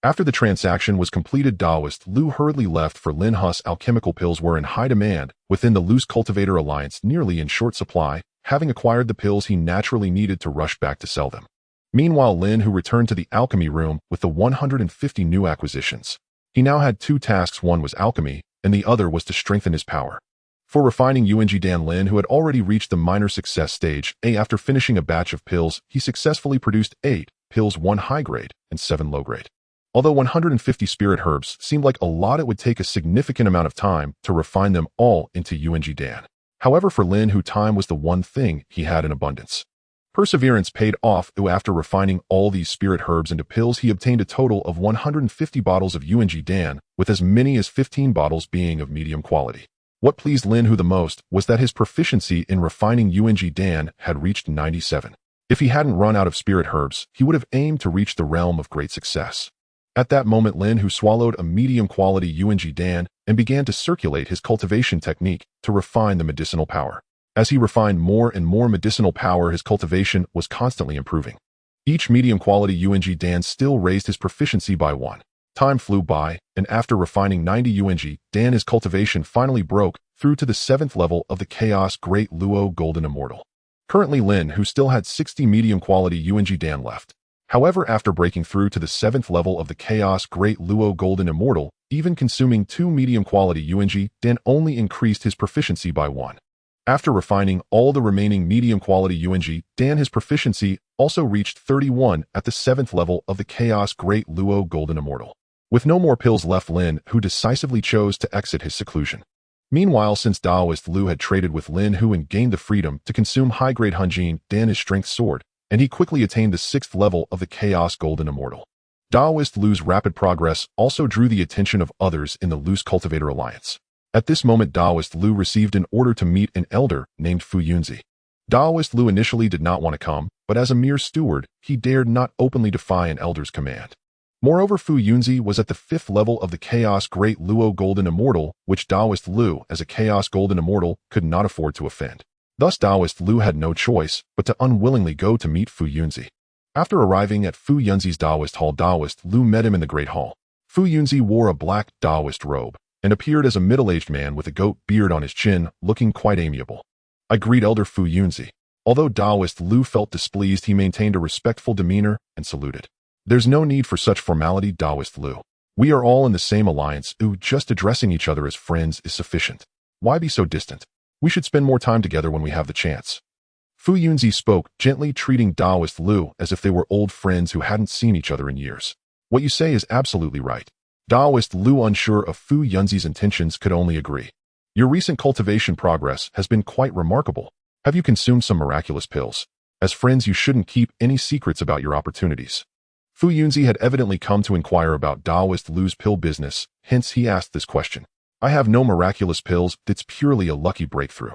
After the transaction was completed, Daoist Lu hurriedly left, for Lin Hu's alchemical pills were in high demand within the Lu's Cultivator Alliance, nearly in short supply. Having acquired the pills, he naturally needed to rush back to sell them. Meanwhile, Lin Hu returned to the alchemy room with the 150 new acquisitions. He now had 2 tasks. One was alchemy, and the other was to strengthen his power. For refining Yuanji Dan, Lin Hu had already reached the minor success stage. After finishing a batch of pills, he successfully produced 8 pills, 1 high grade and 7 low grade. Although 150 spirit herbs seemed like a lot, it would take a significant amount of time to refine them all into UNG Dan. However, for Lin Hu, time was the one thing he had in abundance. Perseverance paid off. After refining all these spirit herbs into pills, he obtained a total of 150 bottles of UNG Dan, with as many as 15 bottles being of medium quality. What pleased Lin Hu the most was that his proficiency in refining UNG Dan had reached 97. If he hadn't run out of spirit herbs, he would have aimed to reach the realm of great success. At that moment, Lin Hu swallowed a medium quality UNG Dan and began to circulate his cultivation technique to refine the medicinal power. As he refined more and more medicinal power, his cultivation was constantly improving. Each medium-quality UNG Dan still raised his proficiency by 1. Time flew by, and after refining 90 UNG Dan, his cultivation finally broke through to the 7th level of the Chaos Great Luo Golden Immortal. Currently, Lin Hu still had 60 medium-quality UNG Dan left. However, after breaking through to the 7th level of the Chaos Great Luo Golden Immortal, even consuming 2 medium-quality UNG Dan only increased his proficiency by 1. After refining all the remaining medium-quality UNG Dan, his proficiency also reached 31 at the 7th level of the Chaos Great Luo Golden Immortal. With no more pills left, Lin Hu decisively chose to exit his seclusion. Meanwhile, since Daoist Lu had traded with Lin Hu and gained the freedom to consume high-grade Hunjin Dan, his strength soared, and he quickly attained the 6th level of the Chaos Golden Immortal. Daoist Lu's rapid progress also drew the attention of others in the Lu's Cultivator Alliance. At this moment, Daoist Lu received an order to meet an elder named Fu Yunzi. Daoist Lu initially did not want to come, but as a mere steward, he dared not openly defy an elder's command. Moreover, Fu Yunzi was at the 5th level of the Chaos Great Luo Golden Immortal, which Daoist Lu, as a Chaos Golden Immortal, could not afford to offend. Thus, Daoist Lu had no choice but to unwillingly go to meet Fu Yunzi. After arriving at Fu Yunzi's Daoist Hall, Daoist Lu met him in the Great Hall. Fu Yunzi wore a black Daoist robe and appeared as a middle-aged man with a goat beard on his chin, looking quite amiable. "I greet Elder Fu Yunzi." Although Daoist Lu felt displeased, he maintained a respectful demeanor and saluted. "There's no need for such formality, Daoist Lu. We are all in the same alliance. Just addressing each other as friends is sufficient. Why be so distant? We should spend more time together when we have the chance." Fu Yunzi spoke, gently treating Daoist Lu as if they were old friends who hadn't seen each other in years. "What you say is absolutely right." Daoist Lu, unsure of Fu Yunzi's intentions, could only agree. "Your recent cultivation progress has been quite remarkable. Have you consumed some miraculous pills? As friends, you shouldn't keep any secrets about your opportunities." Fu Yunzi had evidently come to inquire about Daoist Lu's pill business, hence he asked this question. "I have no miraculous pills, it's purely a lucky breakthrough."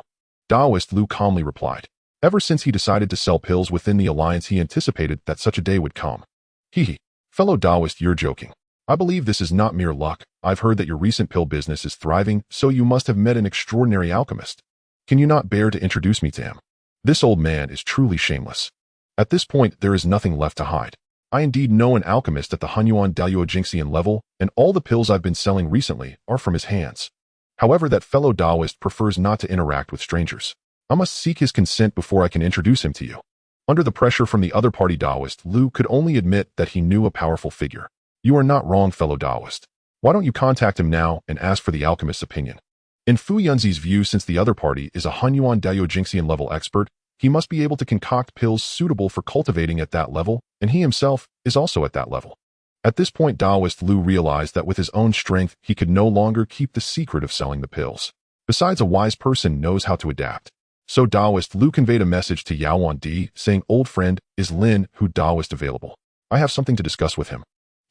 Daoist Lu calmly replied. Ever since he decided to sell pills within the alliance, he anticipated that such a day would come. "Hehe. Fellow Daoist, you're joking. I believe this is not mere luck. I've heard that your recent pill business is thriving, so you must have met an extraordinary alchemist. Can you not bear to introduce me to him? This old man is truly shameless." At this point, there is nothing left to hide. I indeed know an alchemist at the Hunyuan Daojixian level, and all the pills I've been selling recently are from his hands. However, that fellow Daoist prefers not to interact with strangers. I must seek his consent before I can introduce him to you. Under the pressure from the other party, Daoist Lu could only admit that he knew a powerful figure. "You are not wrong, fellow Daoist. Why don't you contact him now and ask for the alchemist's opinion?" In Fu Yunzi's view, since the other party is a Hunyuan Daojixian level expert, he must be able to concoct pills suitable for cultivating at that level, and he himself is also at that level. At this point, Daoist Lu realized that with his own strength, he could no longer keep the secret of selling the pills. Besides, a wise person knows how to adapt. So Daoist Lu conveyed a message to Yaowan Di, saying, "Old friend, is Lin Hu Daoist available? I have something to discuss with him."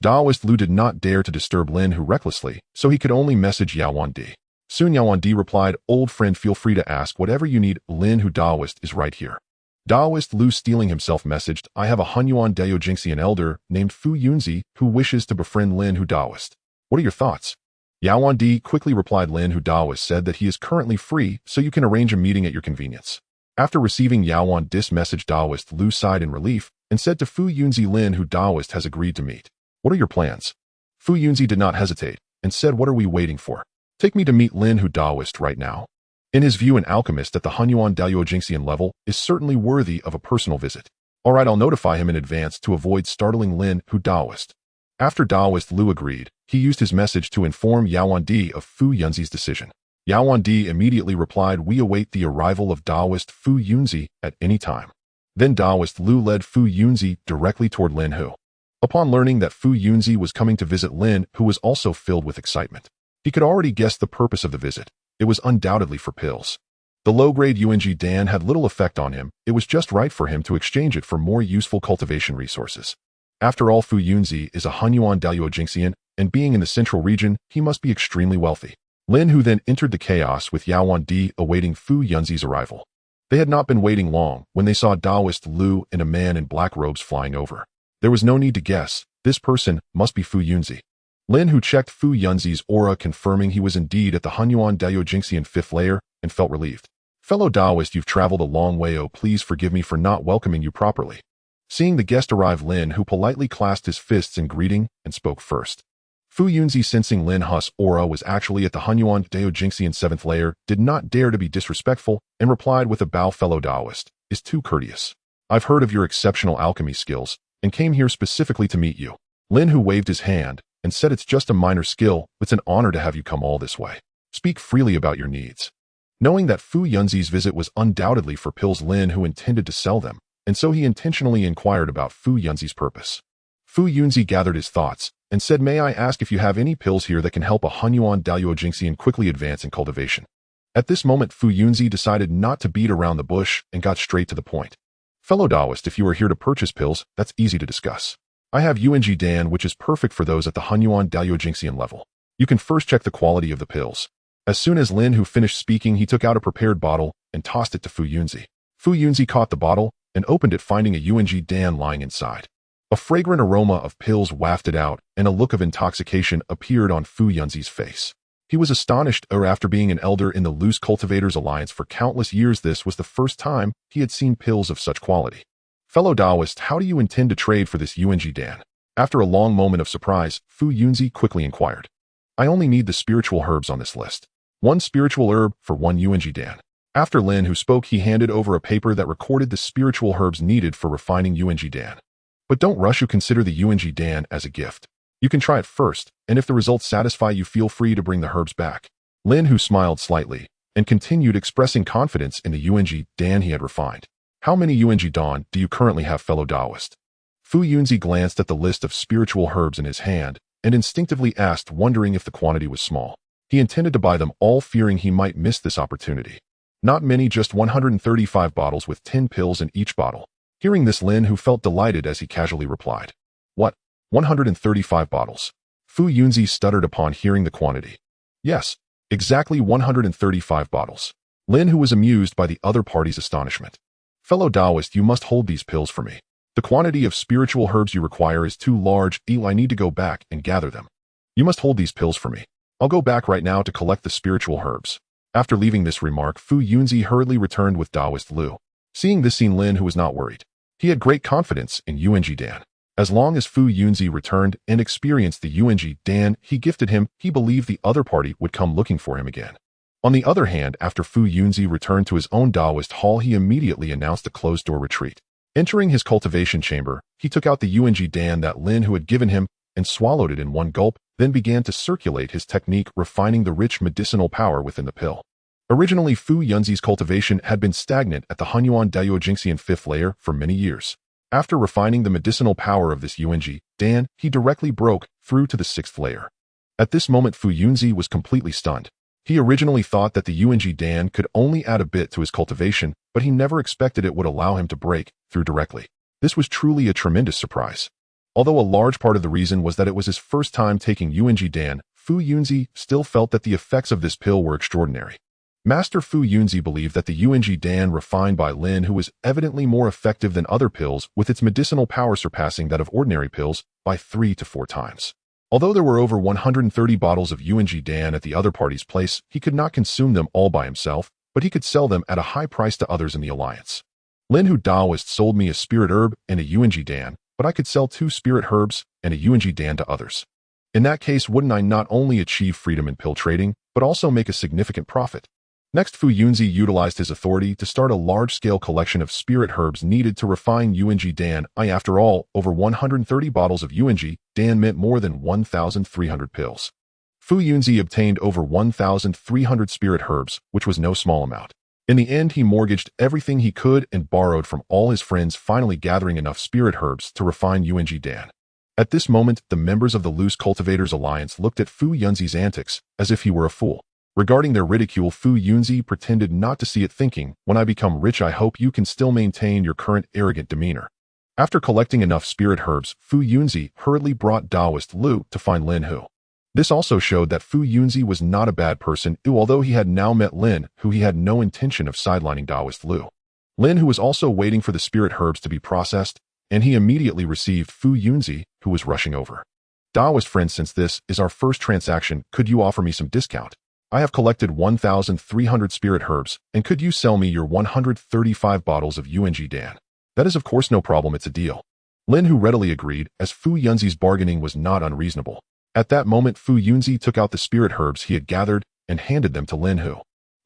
Daoist Lu did not dare to disturb Lin Hu recklessly, so he could only message Yaowan Di. Soon Yaowan Di replied, "Old friend, feel free to ask whatever you need. Lin Hu Daoist is right here." Daoist Lu, steeling himself, messaged, "I have a Hunyuan Daojixian elder named Fu Yunzi who wishes to befriend Lin Hu Daoist. What are your thoughts?" Yaowan Di quickly replied, "Lin Hu Daoist said that he is currently free, so you can arrange a meeting at your convenience." After receiving Yaowan Di's message, Daoist Lu sighed in relief and said to Fu Yunzi, "Lin Hu Daoist has agreed to meet. What are your plans?" Fu Yunzi did not hesitate and said, "What are we waiting for? Take me to meet Lin Hu Daoist right now." In his view, an alchemist at the Hunyuan Daojixian level is certainly worthy of a personal visit. "Alright, I'll notify him in advance to avoid startling Lin Hu Daoist." After Daoist Lu agreed, he used his message to inform Yaowan Di of Fu Yunzi's decision. Yaowan Di immediately replied, "We await the arrival of Daoist Fu Yunzi at any time." Then Daoist Lu led Fu Yunzi directly toward Lin Hu. Upon learning that Fu Yunzi was coming to visit Lin, who was also filled with excitement. He could already guess the purpose of the visit. It was undoubtedly for pills. The low-grade Yuanji Dan had little effect on him. It was just right for him to exchange it for more useful cultivation resources. After all, Fu Yunzi is a Hunyuan Dao Jingxian, and being in the central region, he must be extremely wealthy. Lin Hu then entered the chaos with Yaowan Di awaiting Fu Yunzi's arrival. They had not been waiting long when they saw Daoist Lu and a man in black robes flying over. There was no need to guess. This person must be Fu Yunzi. Lin Hu checked Fu Yunzi's aura, confirming he was indeed at the Hunyuan Dao Jingxian 5th layer, and felt relieved. Fellow Daoist, you've traveled a long way. Oh, please forgive me for not welcoming you properly. Seeing the guest arrive, Lin Hu politely clasped his fists in greeting and spoke first. Fu Yunzi, sensing Lin Hu's aura was actually at the Hunyuan Dao Jingxian 7th layer, did not dare to be disrespectful and replied with a bow. Fellow Daoist is too courteous. I've heard of your exceptional alchemy skills and came here specifically to meet you. Lin Hu waved his hand and said, it's just a minor skill. It's an honor to have you come all this way. Speak freely about your needs. Knowing that Fu Yunzi's visit was undoubtedly for pills, Lin Hu intended to sell them, and so he intentionally inquired about Fu Yunzi's purpose. Fu Yunzi gathered his thoughts and said, may I ask if you have any pills here that can help a Hunyuan Dao Jingxian quickly advance in cultivation? At this moment, Fu Yunzi decided not to beat around the bush and got straight to the point. Fellow Daoist, if you are here to purchase pills, that's easy to discuss. I have Yuanji Dan, which is perfect for those at the Hunyuan Dao Jingxian level. You can first check the quality of the pills. As soon as Lin Hu finished speaking, he took out a prepared bottle and tossed it to Fu Yunzi. Fu Yunzi caught the bottle and opened it, finding a Yuanji Dan lying inside. A fragrant aroma of pills wafted out, and a look of intoxication appeared on Fu Yunzi's face. He was astonished, after being an elder in the Loose Cultivators Alliance for countless years, this was the first time he had seen pills of such quality. Fellow Daoist, how do you intend to trade for this Yuanji Dan? After a long moment of surprise, Fu Yunzi quickly inquired. I only need the spiritual herbs on this list. 1 spiritual herb for 1 Yuanji Dan. After Lin Hu spoke, he handed over a paper that recorded the spiritual herbs needed for refining Yuanji Dan. But don't rush, you consider the Yuanji Dan as a gift. You can try it first, and if the results satisfy you, feel free to bring the herbs back. Lin Hu smiled slightly and continued, expressing confidence in the Yuanji Dan he had refined. How many Yuanji Dan do you currently have, fellow Daoist? Fu Yunzi glanced at the list of spiritual herbs in his hand and instinctively asked, wondering if the quantity was small. He intended to buy them all, fearing he might miss this opportunity. Not many, just 135 bottles with 10 pills in each bottle. Hearing this, Lin Hu felt delighted as he casually replied. What? 135 bottles? Fu Yunzi stuttered upon hearing the quantity. Yes, exactly 135 bottles. Lin Hu was amused by the other party's astonishment. Fellow Daoist, you must hold these pills for me. The quantity of spiritual herbs you require is too large. I need to go back and gather them. You must hold these pills for me. I'll go back right now to collect the spiritual herbs. After leaving this remark, Fu Yunzi hurriedly returned with Daoist Lu. Seeing this scene, Lin Hu was not worried. He had great confidence in Yuanji Dan. As long as Fu Yunzi returned and experienced the Yuanji Dan he gifted him, he believed the other party would come looking for him again. On the other hand, after Fu Yunzi returned to his own Daoist hall, he immediately announced a closed-door retreat. Entering his cultivation chamber, he took out the Yuanji Dan that Lin Hu had given him and swallowed it in one gulp, then began to circulate his technique, refining the rich medicinal power within the pill. Originally, Fu Yunzi's cultivation had been stagnant at the Hunyuan Dao Jingxian 5th layer for many years. After refining the medicinal power of this Yuanji Dan, he directly broke through to the 6th layer. At this moment, Fu Yunzi was completely stunned. He originally thought that the Yuanji Dan could only add a bit to his cultivation, but he never expected it would allow him to break through directly. This was truly a tremendous surprise. Although a large part of the reason was that it was his first time taking Yuanji Dan, Fu Yunzi still felt that the effects of this pill were extraordinary. Master Fu Yunzi believed that the Yuanji Dan refined by Lin Hu was evidently more effective than other pills, with its medicinal power surpassing that of ordinary pills by 3 to 4 times. Although there were over 130 bottles of Yuanji Dan at the other party's place, he could not consume them all by himself, but he could sell them at a high price to others in the alliance. Lin Hu Daoist sold me a spirit herb and a Yuanji Dan, but I could sell 2 spirit herbs and a Yuanji Dan to others. In that case, wouldn't I not only achieve freedom in pill trading, but also make a significant profit? Next, Fu Yunzi utilized his authority to start a large-scale collection of spirit herbs needed to refine Yuanji Dan. After all, over 130 bottles of Yuanji Dan meant more than 1,300 pills. Fu Yunzi obtained over 1,300 spirit herbs, which was no small amount. In the end, he mortgaged everything he could and borrowed from all his friends, finally gathering enough spirit herbs to refine Yuanji Dan. At this moment, the members of the Loose Cultivators Alliance looked at Fu Yunzi's antics as if he were a fool. Regarding their ridicule, Fu Yunzi pretended not to see it, thinking, "When I become rich, I hope you can still maintain your current arrogant demeanor." After collecting enough spirit herbs, Fu Yunzi hurriedly brought Taoist Lu to find Lin Hu. This also showed that Fu Yunzi was not a bad person, although he had now met Lin Hu, he had no intention of sidelining Taoist Lu. Lin Hu was also waiting for the spirit herbs to be processed, and he immediately received Fu Yunzi, who was rushing over. "Taoist friend, since this is our first transaction, could you offer me some discount? I have collected 1,300 spirit herbs, and could you sell me your 135 bottles of UNG Dan? That is of course no problem, it's a deal." Lin Hu readily agreed, as Fu Yunzi's bargaining was not unreasonable. At that moment, Fu Yunzi took out the spirit herbs he had gathered and handed them to Lin Hu.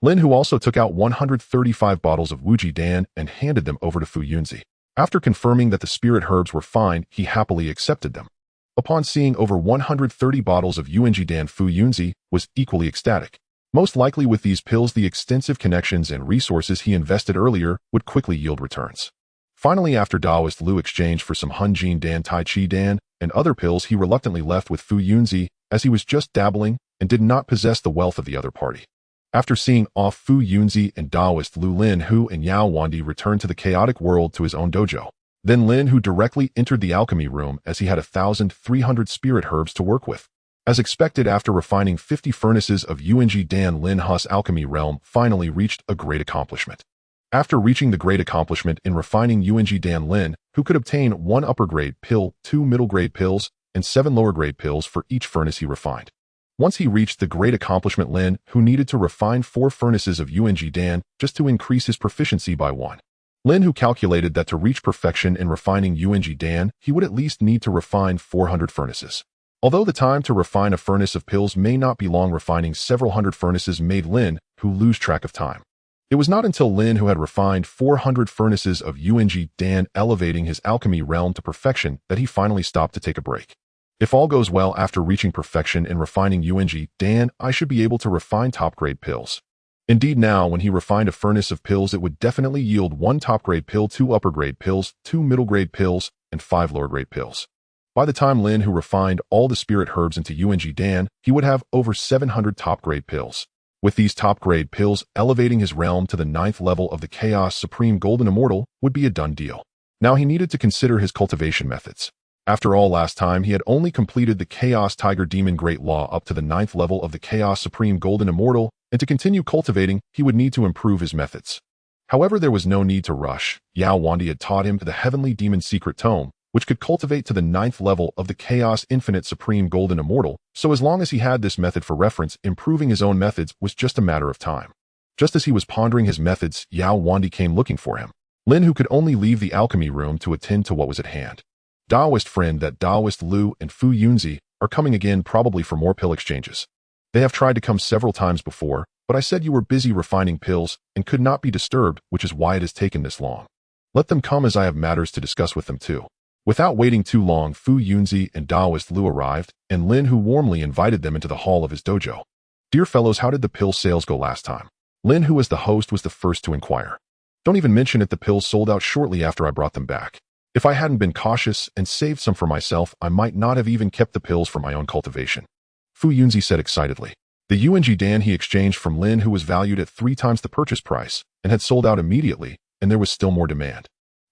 Lin Hu also took out 135 bottles of Wuji Dan and handed them over to Fu Yunzi. After confirming that the spirit herbs were fine, he happily accepted them. Upon seeing over 130 bottles of UNG Dan, Fu Yunzi was equally ecstatic. Most likely with these pills, the extensive connections and resources he invested earlier would quickly yield returns. Finally, after Taoist Lu exchanged for some Hunjin Dan, Tai Chi Dan, and other pills, he reluctantly left with Fu Yunzi, as he was just dabbling and did not possess the wealth of the other party. After seeing off Fu Yunzi and Taoist Lu, Lin Hu and Yao Wandi returned to the chaotic world to his own dojo. Then Lin Hu directly entered the alchemy room, as he had 1,300 spirit herbs to work with. As expected, after refining 50 furnaces of UNG Dan, Lin Hu's alchemy realm finally reached a great accomplishment. After reaching the great accomplishment in refining UNG Dan, Lin Hu could obtain 1 upper grade pill, 2 middle grade pills, and 7 lower grade pills for each furnace he refined. Once he reached the great accomplishment, Lin Hu needed to refine 4 furnaces of UNG Dan just to increase his proficiency by 1. Lin Hu calculated that to reach perfection in refining UNG Dan, he would at least need to refine 400 furnaces. Although the time to refine a furnace of pills may not be long, refining several hundred furnaces made Lin Hu lose track of time. It was not until Lin Hu had refined 400 furnaces of UNG Dan, elevating his alchemy realm to perfection, that he finally stopped to take a break. If all goes well after reaching perfection in refining UNG Dan, I should be able to refine top-grade pills. Indeed, now, when he refined a furnace of pills, it would definitely yield 1 top-grade pill, 2 upper-grade pills, 2 middle-grade pills, and 5 lower-grade pills. By the time Lin Hu refined all the spirit herbs into UNG Dan, he would have over 700 top-grade pills. With these top-grade pills, elevating his realm to the 9th level of the Chaos Supreme Golden Immortal would be a done deal. Now he needed to consider his cultivation methods. After all, last time he had only completed the Chaos Tiger Demon Great Law up to the 9th level of the Chaos Supreme Golden Immortal, and to continue cultivating, he would need to improve his methods. However, there was no need to rush. Yao Wandi had taught him the Heavenly Demon Secret Tome, which could cultivate to the 9th level of the Chaos Infinite Supreme Golden Immortal, so as long as he had this method for reference, improving his own methods was just a matter of time. Just as he was pondering his methods, Yao Wandi came looking for him. Lin Hu could only leave the alchemy room to attend to what was at hand. "Taoist friend, that Taoist Lu and Fu Yunzi are coming again, probably for more pill exchanges. They have tried to come several times before, but I said you were busy refining pills and could not be disturbed, which is why it has taken this long. Let them come, as I have matters to discuss with them too." Without waiting too long, Fu Yunzi and Taoist Lu arrived, and Lin Hu warmly invited them into the hall of his dojo. "Dear fellows, how did the pill sales go last time?" Lin Hu, as the host, was the first to inquire. "Don't even mention it, the pills sold out shortly after I brought them back. If I hadn't been cautious and saved some for myself, I might not have even kept the pills for my own cultivation," Fu Yunzi said excitedly. The UNG Dan he exchanged from Lin Hu was valued at 3 times the purchase price, and had sold out immediately, and there was still more demand.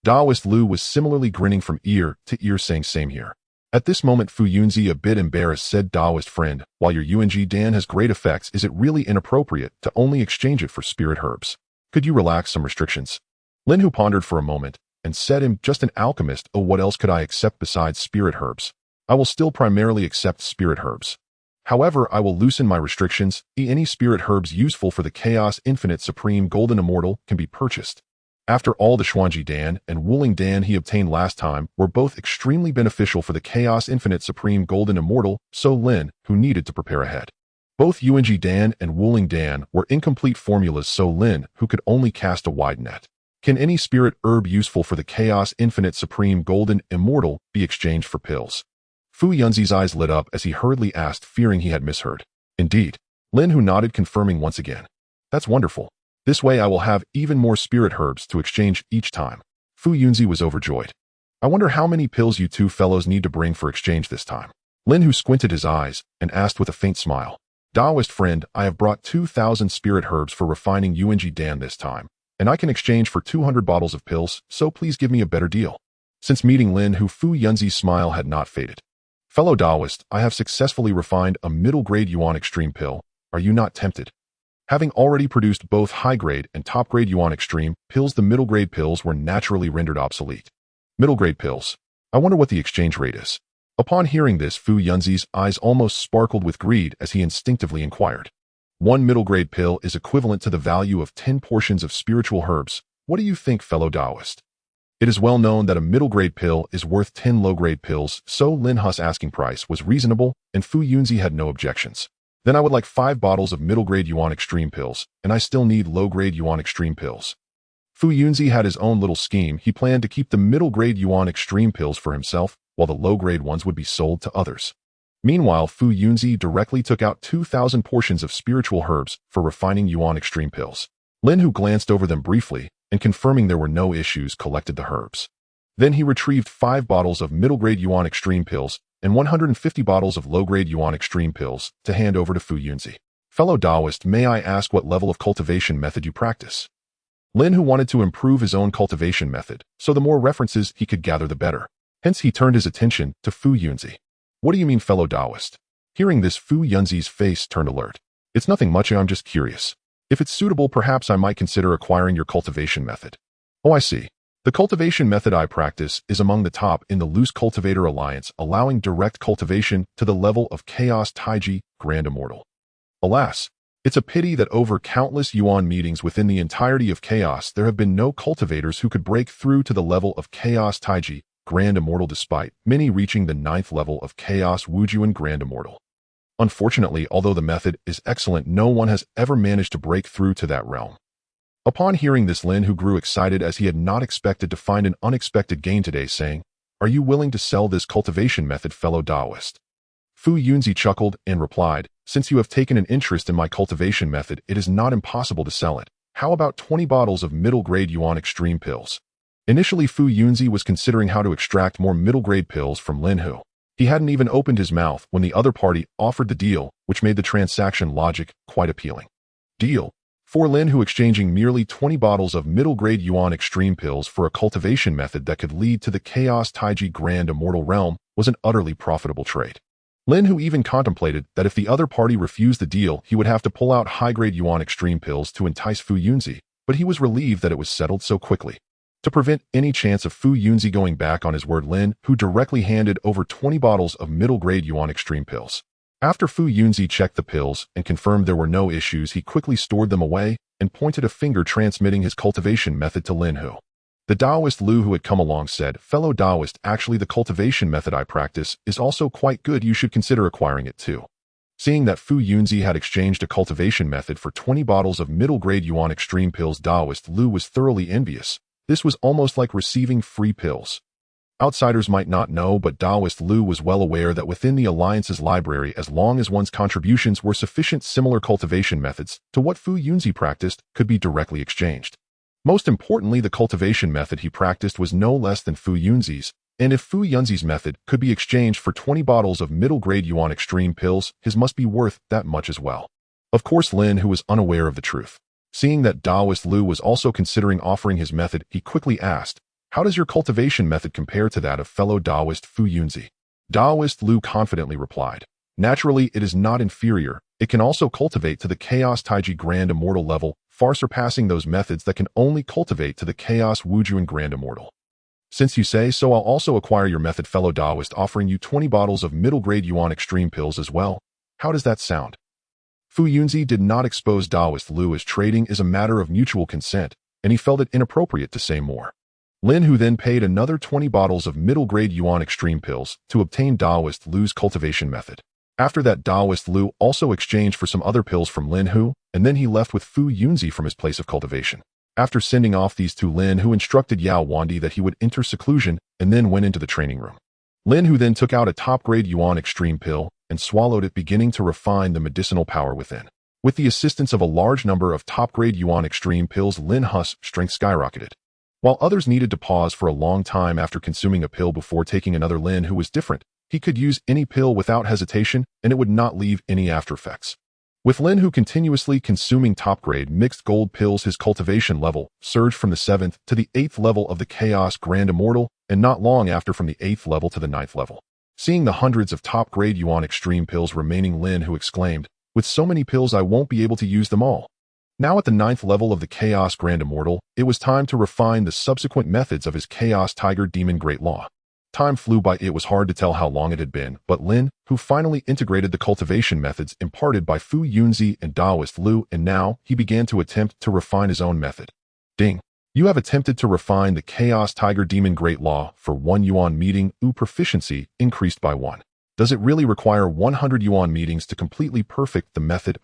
Taoist Lu was similarly grinning from ear to ear, saying same here. At this moment, Fu Yunzi, a bit embarrassed, said, "Taoist friend, while your UNG Dan has great effects, is it really inappropriate to only exchange it for spirit herbs? Could you relax some restrictions?" Lin Hu pondered for a moment, and said, "I'm just an alchemist. Oh, what else could I accept besides spirit herbs? I will still primarily accept spirit herbs. However, I will loosen my restrictions. Any spirit herbs useful for the Chaos Infinite Supreme Golden Immortal can be purchased." After all, the Xuanji Dan and Wuling Dan he obtained last time were both extremely beneficial for the Chaos Infinite Supreme Golden Immortal, so Lin Hu needed to prepare ahead. Both UNG Dan and Wuling Dan were incomplete formulas, so Lin Hu could only cast a wide net. Can any spirit herb useful for the Chaos Infinite Supreme Golden Immortal be exchanged for pills? Fu Yunzi's eyes lit up as he hurriedly asked, fearing he had misheard. "Indeed." Lin Hu nodded, confirming once again. "That's wonderful. This way I will have even more spirit herbs to exchange each time." Fu Yunzi was overjoyed. I wonder how many pills you two fellows need to bring for exchange this time. Lin Hu squinted his eyes and asked with a faint smile. Daoist friend, I have brought 2,000 spirit herbs for refining Yung Dan this time, and I can exchange for 200 bottles of pills, so please give me a better deal. Since meeting Lin Hu, Fu Yunzi's smile had not faded. Fellow Daoist, I have successfully refined a middle-grade Yuan Extreme pill. Are you not tempted? Having already produced both high-grade and top-grade Yuan Extreme pills, the middle-grade pills were naturally rendered obsolete. Middle-grade pills. I wonder what the exchange rate is. Upon hearing this, Fu Yunzi's eyes almost sparkled with greed as he instinctively inquired. One middle-grade pill is equivalent to the value of 10 portions of spiritual herbs. What do you think, fellow Daoist? It is well known that a middle-grade pill is worth 10 low-grade pills, so Lin Hu's asking price was reasonable, and Fu Yunzi had no objections. Then I would like 5 bottles of middle-grade Yuan Extreme pills, and I still need low-grade Yuan Extreme pills. Fu Yunzi had his own little scheme. He planned to keep the middle-grade Yuan Extreme pills for himself, while the low-grade ones would be sold to others. Meanwhile, Fu Yunzi directly took out 2,000 portions of spiritual herbs for refining Yuan Extreme pills. Lin Hu glanced over them briefly, and confirming there were no issues, collected the herbs. Then he retrieved 5 bottles of middle-grade Yuan Extreme pills and 150 bottles of low-grade Yuan Extreme pills to hand over to Fu Yunzi. Fellow Daoist, may I ask what level of cultivation method you practice? Lin Hu wanted to improve his own cultivation method, so the more references he could gather the better. Hence he turned his attention to Fu Yunzi. What do you mean, fellow Daoist? Hearing this, Fu Yunzi's face turned alert. It's nothing much, I'm just curious. If it's suitable, perhaps I might consider acquiring your cultivation method. Oh, I see. The cultivation method I practice is among the top in the Loose Cultivator Alliance, allowing direct cultivation to the level of Chaos Taiji, Grand Immortal. Alas, it's a pity that over countless Yuan meetings within the entirety of Chaos, there have been no cultivators who could break through to the level of Chaos Taiji, Grand Immortal, despite many reaching the 9th level of Chaos Wujuan Grand Immortal. Unfortunately, although the method is excellent, no one has ever managed to break through to that realm. Upon hearing this, Lin Hu grew excited as he had not expected to find an unexpected gain today, saying, Are you willing to sell this cultivation method, fellow Daoist? Fu Yunzi chuckled and replied, Since you have taken an interest in my cultivation method, it is not impossible to sell it. How about 20 bottles of middle-grade Yuan Extreme pills? Initially, Fu Yunzi was considering how to extract more middle-grade pills from Lin Hu. He hadn't even opened his mouth when the other party offered the deal, which made the transaction logic quite appealing. Deal. For Lin Hu, exchanging merely 20 bottles of middle-grade Yuan Extreme pills for a cultivation method that could lead to the Chaos Taiji Grand Immortal Realm was an utterly profitable trade. Lin Hu even contemplated that if the other party refused the deal, he would have to pull out high-grade Yuan Extreme pills to entice Fu Yunzi, but he was relieved that it was settled so quickly. To prevent any chance of Fu Yunzi going back on his word, Lin Hu directly handed over 20 bottles of middle-grade Yuan Extreme pills. After Fu Yunzi checked the pills and confirmed there were no issues, he quickly stored them away and pointed a finger, transmitting his cultivation method to Lin Hu. The Daoist Lu, who had come along, said, Fellow Daoist, actually the cultivation method I practice is also quite good. You should consider acquiring it too. Seeing that Fu Yunzi had exchanged a cultivation method for 20 bottles of middle-grade Yuan Extreme pills, Daoist Lu was thoroughly envious. This was almost like receiving free pills. Outsiders might not know, but Daoist Lu was well aware that within the Alliance's library, as long as one's contributions were sufficient, similar cultivation methods to what Fu Yunzi practiced could be directly exchanged. Most importantly, the cultivation method he practiced was no less than Fu Yunzi's, and if Fu Yunzi's method could be exchanged for 20 bottles of middle-grade Yuan Extreme pills, his must be worth that much as well. Of course, Lin Hu was unaware of the truth. Seeing that Daoist Lu was also considering offering his method, he quickly asked, How does your cultivation method compare to that of fellow Daoist Fu Yunzi? Daoist Lu confidently replied, Naturally, it is not inferior. It can also cultivate to the Chaos Taiji Grand Immortal level, far surpassing those methods that can only cultivate to the Chaos Wujuan Grand Immortal. Since you say so, I'll also acquire your method, fellow Daoist, offering you 20 bottles of middle-grade Yuan Extreme pills as well. How does that sound? Fu Yunzi did not expose Daoist Lu, as trading is a matter of mutual consent, and he felt it inappropriate to say more. Lin Hu then paid another 20 bottles of middle-grade Yuan Extreme pills to obtain Daoist Lu's cultivation method. After that, Daoist Lu also exchanged for some other pills from Lin Hu, and then he left with Fu Yunzi from his place of cultivation. After sending off these two, Lin Hu instructed Yao Wandi that he would enter seclusion and then went into the training room. Lin Hu then took out a top-grade Yuan Extreme pill and swallowed it, beginning to refine the medicinal power within. With the assistance of a large number of top-grade Yuan Extreme pills, Lin Hu's strength skyrocketed. While others needed to pause for a long time after consuming a pill before taking another, Lin Hu was different. He could use any pill without hesitation, and it would not leave any after effects. With Lin Hu continuously consuming top-grade mixed gold pills, his cultivation level surged from the 7th to the 8th level of the Chaos Grand Immortal, and not long after from the 8th level to the 9th level. Seeing the hundreds of top-grade Yuan Extreme pills remaining, Lin Hu exclaimed, "With so many pills I won't be able to use them all." Now at the 9th level of the Chaos Grand Immortal, it was time to refine the subsequent methods of his Chaos Tiger Demon Great Law. Time flew by. It was hard to tell how long it had been, but Lin Hu finally integrated the cultivation methods imparted by Fu Yunzi and Daoist Lu, and now he began to attempt to refine his own method. Ding. You have attempted to refine the Chaos Tiger Demon Great Law for 1 yuan meeting. Proficiency increased by 1. Does it really require 100 yuan meetings to completely perfect the method?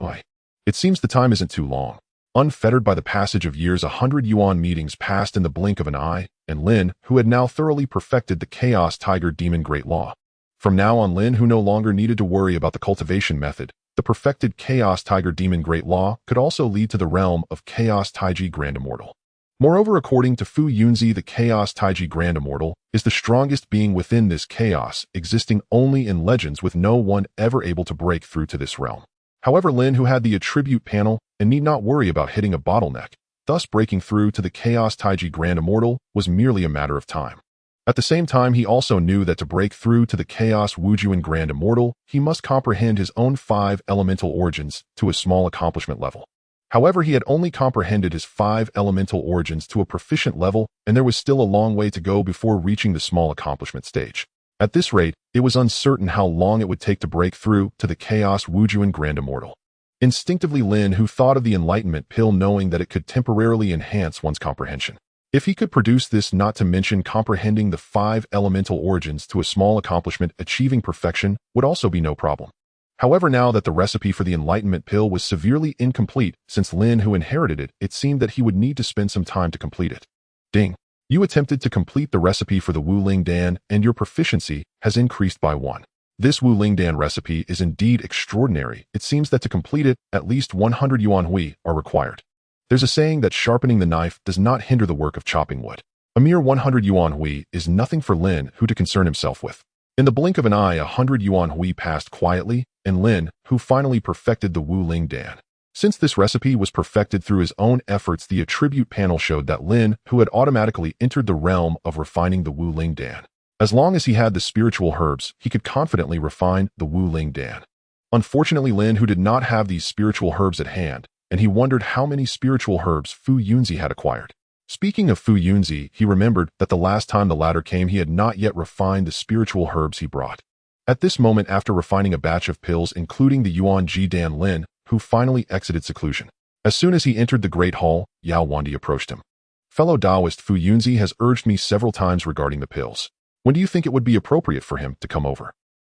It seems the time isn't too long. Unfettered by the passage of years, 100 yuan meetings passed in the blink of an eye, and Lin Hu had now thoroughly perfected the Chaos Tiger Demon Great Law. From now on, Lin Hu no longer needed to worry about the cultivation method. The perfected Chaos Tiger Demon Great Law could also lead to the realm of Chaos Taiji Grand Immortal. Moreover, according to Fu Yunzi, the Chaos Taiji Grand Immortal is the strongest being within this chaos, existing only in legends, with no one ever able to break through to this realm. However, Lin Hu had the attribute panel and need not worry about hitting a bottleneck. Thus, breaking through to the Chaos Taiji Grand Immortal was merely a matter of time. At the same time, he also knew that to break through to the Chaos Wujuan Grand Immortal, he must comprehend his own 5 elemental origins to a small accomplishment level. However, he had only comprehended his 5 elemental origins to a proficient level, and there was still a long way to go before reaching the small accomplishment stage. At this rate, it was uncertain how long it would take to break through to the Chaos Wujuan Grand Immortal. Instinctively, Lin Hu thought of the enlightenment pill, knowing that it could temporarily enhance one's comprehension. If he could produce this, not to mention comprehending the 5 elemental origins to a small accomplishment, achieving perfection would also be no problem. However, now that the recipe for the enlightenment pill was severely incomplete, since Lin Hu inherited it, it seemed that he would need to spend some time to complete it. Ding. You attempted to complete the recipe for the Wu-Ling Dan, and your proficiency has increased by 1. This Wu-Ling Dan recipe is indeed extraordinary. It seems that to complete it, at least 100 yuan hui are required. There's a saying that sharpening the knife does not hinder the work of chopping wood. A mere 100 yuan hui is nothing for Lin Hu to concern himself with. In the blink of an eye, 100 yuan hui passed quietly, and Lin Hu finally perfected the Wu-Ling Dan. Since this recipe was perfected through his own efforts, the attribute panel showed that Lin Hu had automatically entered the realm of refining the Wu-Ling Dan. As long as he had the spiritual herbs, he could confidently refine the Wu-Ling Dan. Unfortunately, Lin Hu did not have these spiritual herbs at hand, and he wondered how many spiritual herbs Fu Yunzi had acquired. Speaking of Fu Yunzi, he remembered that the last time the latter came, he had not yet refined the spiritual herbs he brought. At this moment, after refining a batch of pills, including the Yuan Ji Dan, Lin Hu finally exited seclusion. As soon as he entered the Great Hall, Yao Wandi approached him. Fellow Daoist, Fu Yunzi has urged me several times regarding the pills. When do you think it would be appropriate for him to come over?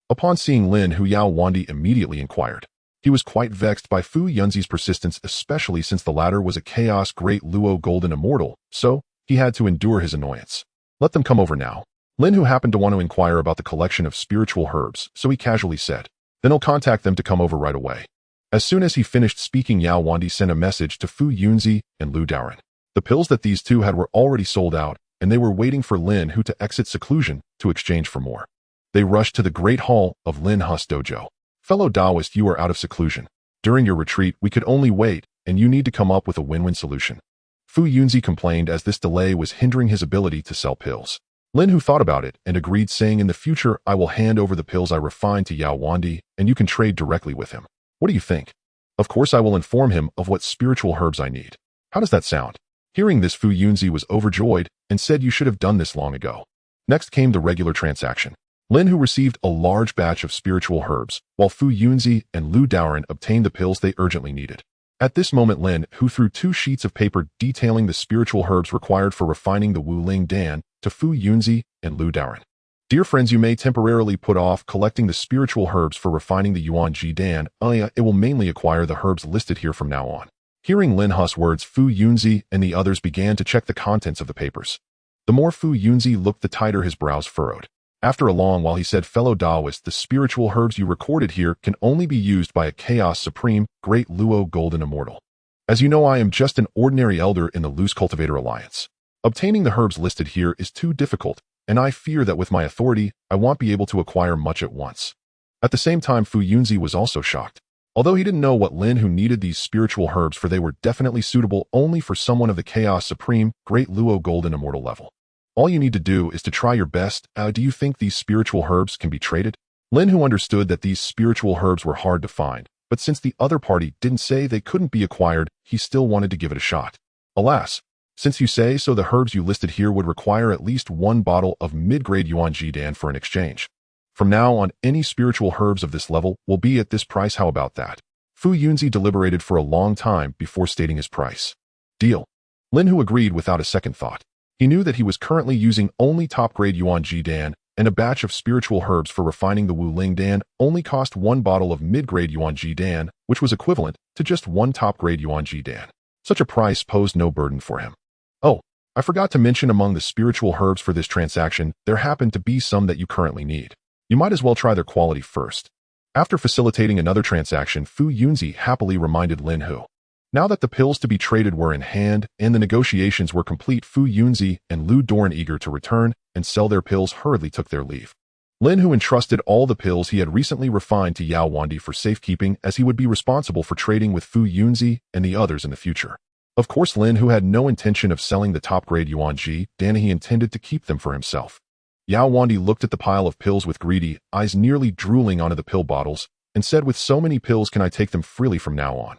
Upon seeing Lin Hu, Yao Wandi immediately inquired. He was quite vexed by Fu Yunzi's persistence, especially since the latter was a Chaos Great Luo Golden Immortal, so he had to endure his annoyance. Let them come over now. Lin Hu happened to want to inquire about the collection of spiritual herbs, so he casually said, "Then I'll contact them to come over right away." As soon as he finished speaking, Yao Wandi sent a message to Fu Yunzi and Lu Daoren. The pills that these two had were already sold out, and they were waiting for Lin Hu to exit seclusion to exchange for more. They rushed to the Great Hall of Lin Hu's dojo. Fellow Daoist, you are out of seclusion. During your retreat, we could only wait, and you need to come up with a win-win solution. Fu Yunzi complained as this delay was hindering his ability to sell pills. Lin Hu thought about it and agreed, saying, "In the future, I will hand over the pills I refined to Yao Wandi, and you can trade directly with him. What do you think?" "Of course, I will inform him of what spiritual herbs I need. How does that sound?" Hearing this, Fu Yunzi was overjoyed and said, "You should have done this long ago." Next came the regular transaction. Lin Hu received a large batch of spiritual herbs, while Fu Yunzi and Lu Daoren obtained the pills they urgently needed. At this moment, Lin Hu threw 2 sheets of paper detailing the spiritual herbs required for refining the Wu-Ling Dan to Fu Yunzi and Lu Daoren. "Dear friends, you may temporarily put off collecting the spiritual herbs for refining the Yuan Ji Dan. It will mainly acquire the herbs listed here from now on." Hearing Lin Hu's words, Fu Yunzi and the others began to check the contents of the papers. The more Fu Yunzi looked, the tighter his brows furrowed. After a long while, he said, "Fellow Daoist, the spiritual herbs you recorded here can only be used by a Chaos Supreme Great Luo Golden Immortal. As you know, I am just an ordinary elder in the Loose Cultivator Alliance. Obtaining the herbs listed here is too difficult, and I fear that with my authority, I won't be able to acquire much at once. At the same time, Fu Yunzi was also shocked. Although he didn't know what Lin Hu needed these spiritual herbs for, they were definitely suitable only for someone of the Chaos Supreme, Great Luo Golden Immortal level. All you need to do is to try your best. Do you think these spiritual herbs can be traded? Lin Hu understood that these spiritual herbs were hard to find, but since the other party didn't say they couldn't be acquired, he still wanted to give it a shot. Alas, since you say so, the herbs you listed here would require at least 1 bottle of mid-grade Yuan Jidan for an exchange. From now on, any spiritual herbs of this level will be at this price. How about that? Fu Yunzi deliberated for a long time before stating his price. Deal. Lin Hu agreed without a second thought. He knew that he was currently using only top-grade Yuan Jidan, and a batch of spiritual herbs for refining the Wu Ling Dan only cost 1 bottle of mid-grade Yuan Jidan, which was equivalent to just 1 top-grade Yuan Jidan. Such a price posed no burden for him. Oh, I forgot to mention, among the spiritual herbs for this transaction, there happen to be some that you currently need. You might as well try their quality first. After facilitating another transaction, Fu Yunzi happily reminded Lin Hu. Now that the pills to be traded were in hand and the negotiations were complete, Fu Yunzi and Lu Doran, eager to return and sell their pills, hurriedly took their leave. Lin Hu entrusted all the pills he had recently refined to Yao Wandi for safekeeping, as he would be responsible for trading with Fu Yunzi and the others in the future. Of course, Lin Hu had no intention of selling the top-grade Yuan Ji Dan. He intended to keep them for himself. Yao Wandi looked at the pile of pills with greedy eyes, nearly drooling onto the pill bottles, and said, "With so many pills, can I take them freely from now on?"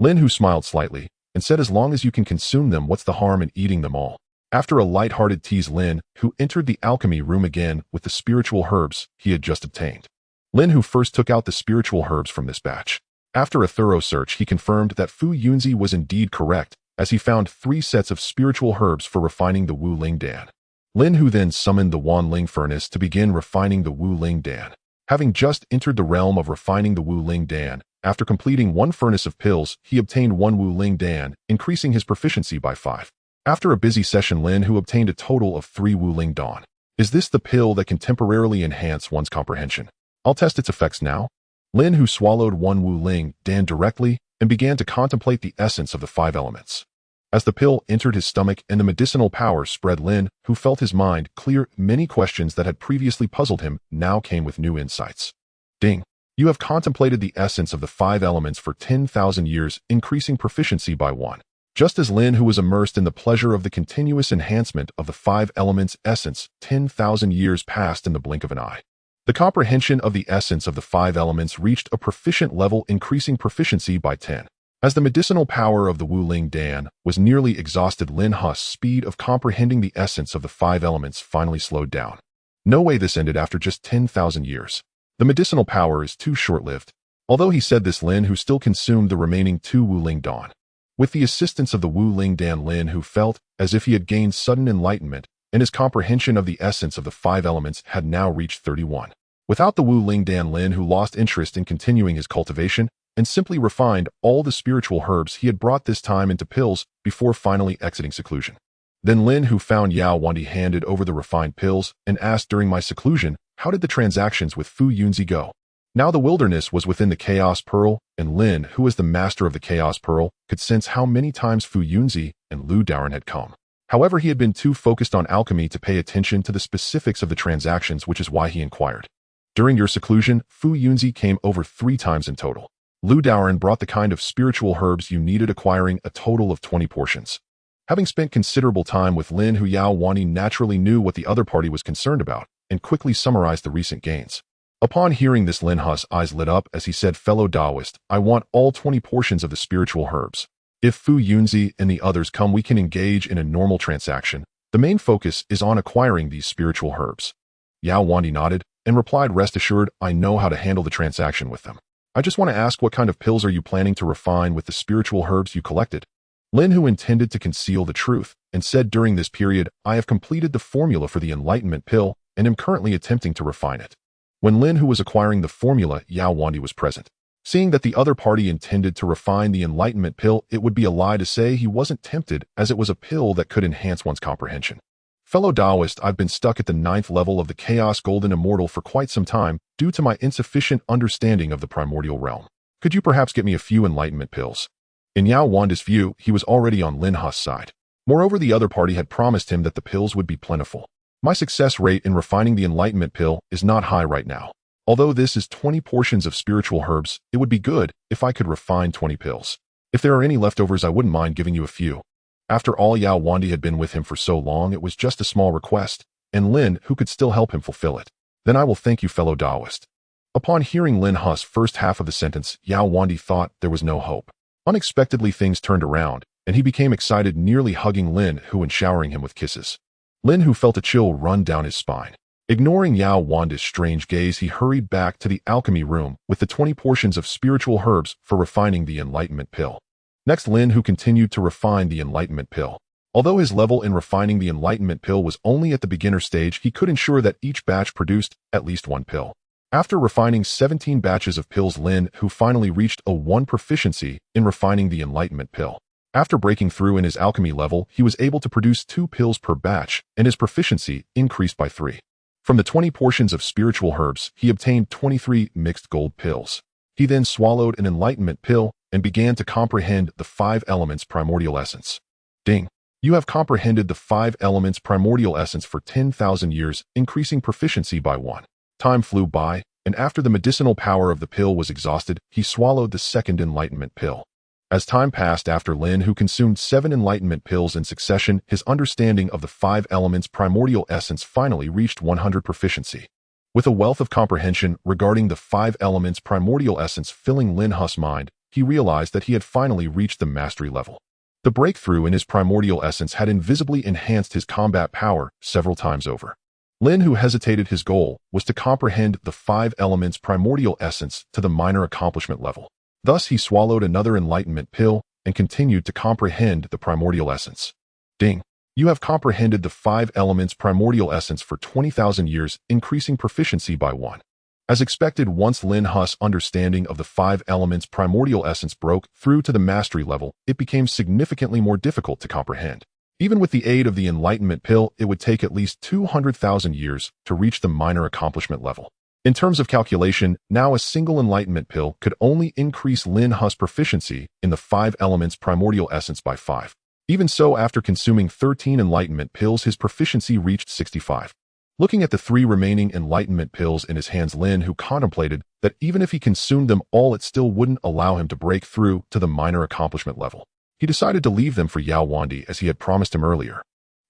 Lin Hu smiled slightly and said, "As long as you can consume them, what's the harm in eating them all?" After a light-hearted tease, Lin Hu entered the alchemy room again with the spiritual herbs he had just obtained. Lin Hu first took out the spiritual herbs from this batch. After a thorough search, he confirmed that Fu Yunzi was indeed correct, as he found 3 sets of spiritual herbs for refining the Wu Ling Dan. Lin Hu then summoned the Wan Ling furnace to begin refining the Wu Ling Dan. Having just entered the realm of refining the Wu Ling Dan, after completing 1 furnace of pills, he obtained 1 Wu Ling Dan, increasing his proficiency by 5. After a busy session, Lin Hu obtained a total of 3 Wu Ling Dan. Is this the pill that can temporarily enhance one's comprehension? I'll test its effects now. Lin Hu swallowed 1 Wu Ling Dan directly and began to contemplate the essence of the 5 elements. As the pill entered his stomach and the medicinal power spread, Lin Hu felt his mind clear. Many questions that had previously puzzled him now came with new insights. Ding! You have contemplated the essence of the 5 elements for 10,000 years, increasing proficiency by 1. Just as Lin Hu was immersed in the pleasure of the continuous enhancement of the 5 elements' essence, 10,000 years passed in the blink of an eye. The comprehension of the essence of the 5 elements reached a proficient level, increasing proficiency by 10. As the medicinal power of the Wu Ling Dan was nearly exhausted, Lin Hu's speed of comprehending the essence of the 5 elements finally slowed down. No way this ended after just 10,000 years. The medicinal power is too short-lived. Although he said this, Lin Hu still consumed the remaining 2 Wu Ling Dan. With the assistance of the Wu Ling Dan, Lin Hu felt as if he had gained sudden enlightenment, and his comprehension of the essence of the 5 elements had now reached 31. Without the Wu Ling Dan, Lin Hu lost interest in continuing his cultivation and simply refined all the spiritual herbs he had brought this time into pills before finally exiting seclusion. Then Lin Hu found Yao Wandi handed over the refined pills and asked, "During my seclusion, how did the transactions with Fu Yunzi go?" Now the wilderness was within the Chaos Pearl, and Lin, who was the master of the Chaos Pearl, could sense how many times Fu Yunzi and Lu Doran had come. However, he had been too focused on alchemy to pay attention to the specifics of the transactions, which is why he inquired. During your seclusion, Fu Yunzi came over 3 times in total. Lu Doran brought the kind of spiritual herbs you needed, acquiring a total of 20 portions. Having spent considerable time with Lin Hu, Yao Wani naturally knew what the other party was concerned about and quickly summarized the recent gains. Upon hearing this, Lin Hu's eyes lit up as he said, "Fellow Daoist, I want all 20 portions of the spiritual herbs. If Fu Yunzi and the others come, we can engage in a normal transaction. The main focus is on acquiring these spiritual herbs." Yao Wandi nodded and replied, "Rest assured, I know how to handle the transaction with them. I just want to ask, what kind of pills are you planning to refine with the spiritual herbs you collected?" Lin Hu intended to conceal the truth and said, "During this period, I have completed the formula for the enlightenment pill and am currently attempting to refine it." When Lin Hu was acquiring the formula, Yao Wandi was present. Seeing that the other party intended to refine the enlightenment pill, it would be a lie to say he wasn't tempted, as it was a pill that could enhance one's comprehension. "Fellow Daoist, I've been stuck at the 9th level of the Chaos Golden Immortal for quite some time due to my insufficient understanding of the Primordial Realm. Could you perhaps get me a few enlightenment pills?" In Yao Wanda's view, he was already on Lin Hu's side. Moreover, the other party had promised him that the pills would be plentiful. My success rate in refining the enlightenment pill is not high right now. Although this is 20 portions of spiritual herbs, it would be good if I could refine 20 pills. If there are any leftovers, I wouldn't mind giving you a few. After all, Yao Wandi had been with him for so long, it was just a small request, and Lin Hu could still help him fulfill it. Then I will thank you, fellow Taoist. Upon hearing Lin Hu's first half of the sentence, Yao Wandi thought there was no hope. Unexpectedly, things turned around, and he became excited, nearly hugging Lin Hu and showering him with kisses. Lin Hu felt a chill run down his spine. Ignoring Yao Wandi's strange gaze, he hurried back to the alchemy room with the 20 portions of spiritual herbs for refining the enlightenment pill. Next, Lin Hu continued to refine the enlightenment pill. Although his level in refining the enlightenment pill was only at the beginner stage, he could ensure that each batch produced at least one pill. After refining 17 batches of pills, Lin Hu finally reached a 1 proficiency in refining the enlightenment pill. After breaking through in his alchemy level, he was able to produce 2 pills per batch, and his proficiency increased by 3. From the 20 portions of spiritual herbs, he obtained 23 mixed gold pills. He then swallowed an enlightenment pill and began to comprehend the 5 elements primordial essence. Ding! You have comprehended the 5 elements primordial essence for 10,000 years, increasing proficiency by 1. Time flew by, and after the medicinal power of the pill was exhausted, he swallowed the second enlightenment pill. As time passed, after Lin Hu consumed 7 enlightenment pills in succession, his understanding of the 5 elements primordial essence finally reached 100 proficiency. With a wealth of comprehension regarding the 5 elements primordial essence filling Lin Hu's mind, he realized that he had finally reached the mastery level. The breakthrough in his primordial essence had invisibly enhanced his combat power several times over. Lin Hu hesitated. His goal was to comprehend the 5 elements primordial essence to the minor accomplishment level. Thus, he swallowed another enlightenment pill and continued to comprehend the primordial essence. Ding! You have comprehended the 5 elements primordial essence for 20,000 years, increasing proficiency by 1. As expected, once Lin Hu's understanding of the 5 elements primordial essence broke through to the mastery level, it became significantly more difficult to comprehend. Even with the aid of the enlightenment pill, it would take at least 200,000 years to reach the minor accomplishment level. In terms of calculation, now a single enlightenment pill could only increase Lin Hu's proficiency in the 5 elements primordial essence by 5. Even so, after consuming 13 enlightenment pills, his proficiency reached 65. Looking at the 3 remaining enlightenment pills in his hands, Lin Hu contemplated that even if he consumed them all, it still wouldn't allow him to break through to the minor accomplishment level. He decided to leave them for Yao Wandi as he had promised him earlier.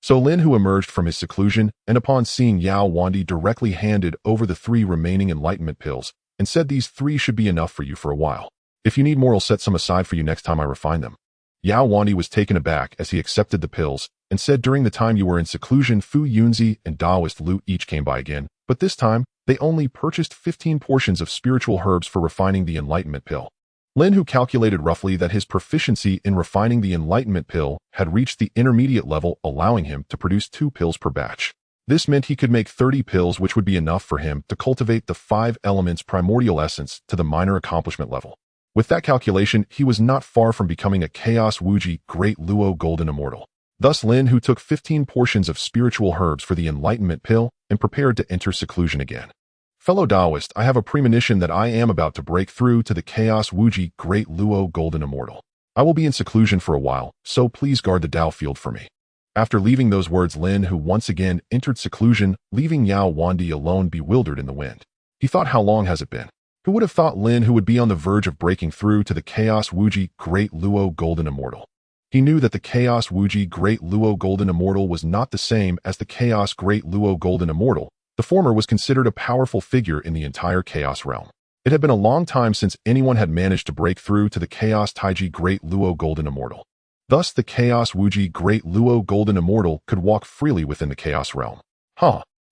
So Lin Hu emerged from his seclusion, and upon seeing Yao Wandi, directly handed over the 3 remaining enlightenment pills and said, "These 3 should be enough for you for a while. If you need more, I'll set some aside for you next time I refine them." Yao Wandi was taken aback as he accepted the pills and said, "During the time you were in seclusion, Fu Yunzi and Taoist Lu each came by again, but this time they only purchased 15 portions of spiritual herbs for refining the enlightenment pill." Lin Hu calculated roughly that his proficiency in refining the enlightenment pill had reached the intermediate level, allowing him to produce 2 pills per batch. This meant he could make 30 pills, which would be enough for him to cultivate the 5 elements primordial essence to the minor accomplishment level. With that calculation, he was not far from becoming a Chaos Wuji Great Luo Golden Immortal. Thus, Lin Hu took 15 portions of spiritual herbs for the enlightenment pill and prepared to enter seclusion again. Fellow Taoist, I have a premonition that I am about to break through to the Chaos Wuji Great Luo Golden Immortal. I will be in seclusion for a while, so please guard the Dao field for me. After leaving those words, Lin Hu once again entered seclusion, leaving Yao Wandi alone, bewildered in the wind. He thought, how long has it been? Who would have thought Lin Hu would be on the verge of breaking through to the Chaos Wuji Great Luo Golden Immortal? He knew that the Chaos Wuji Great Luo Golden Immortal was not the same as the Chaos Great Luo Golden Immortal. The former was considered a powerful figure in the entire Chaos realm. It had been a long time since anyone had managed to break through to the Chaos Taiji Great Luo Golden Immortal. Thus, the Chaos Wuji Great Luo Golden Immortal could walk freely within the Chaos realm.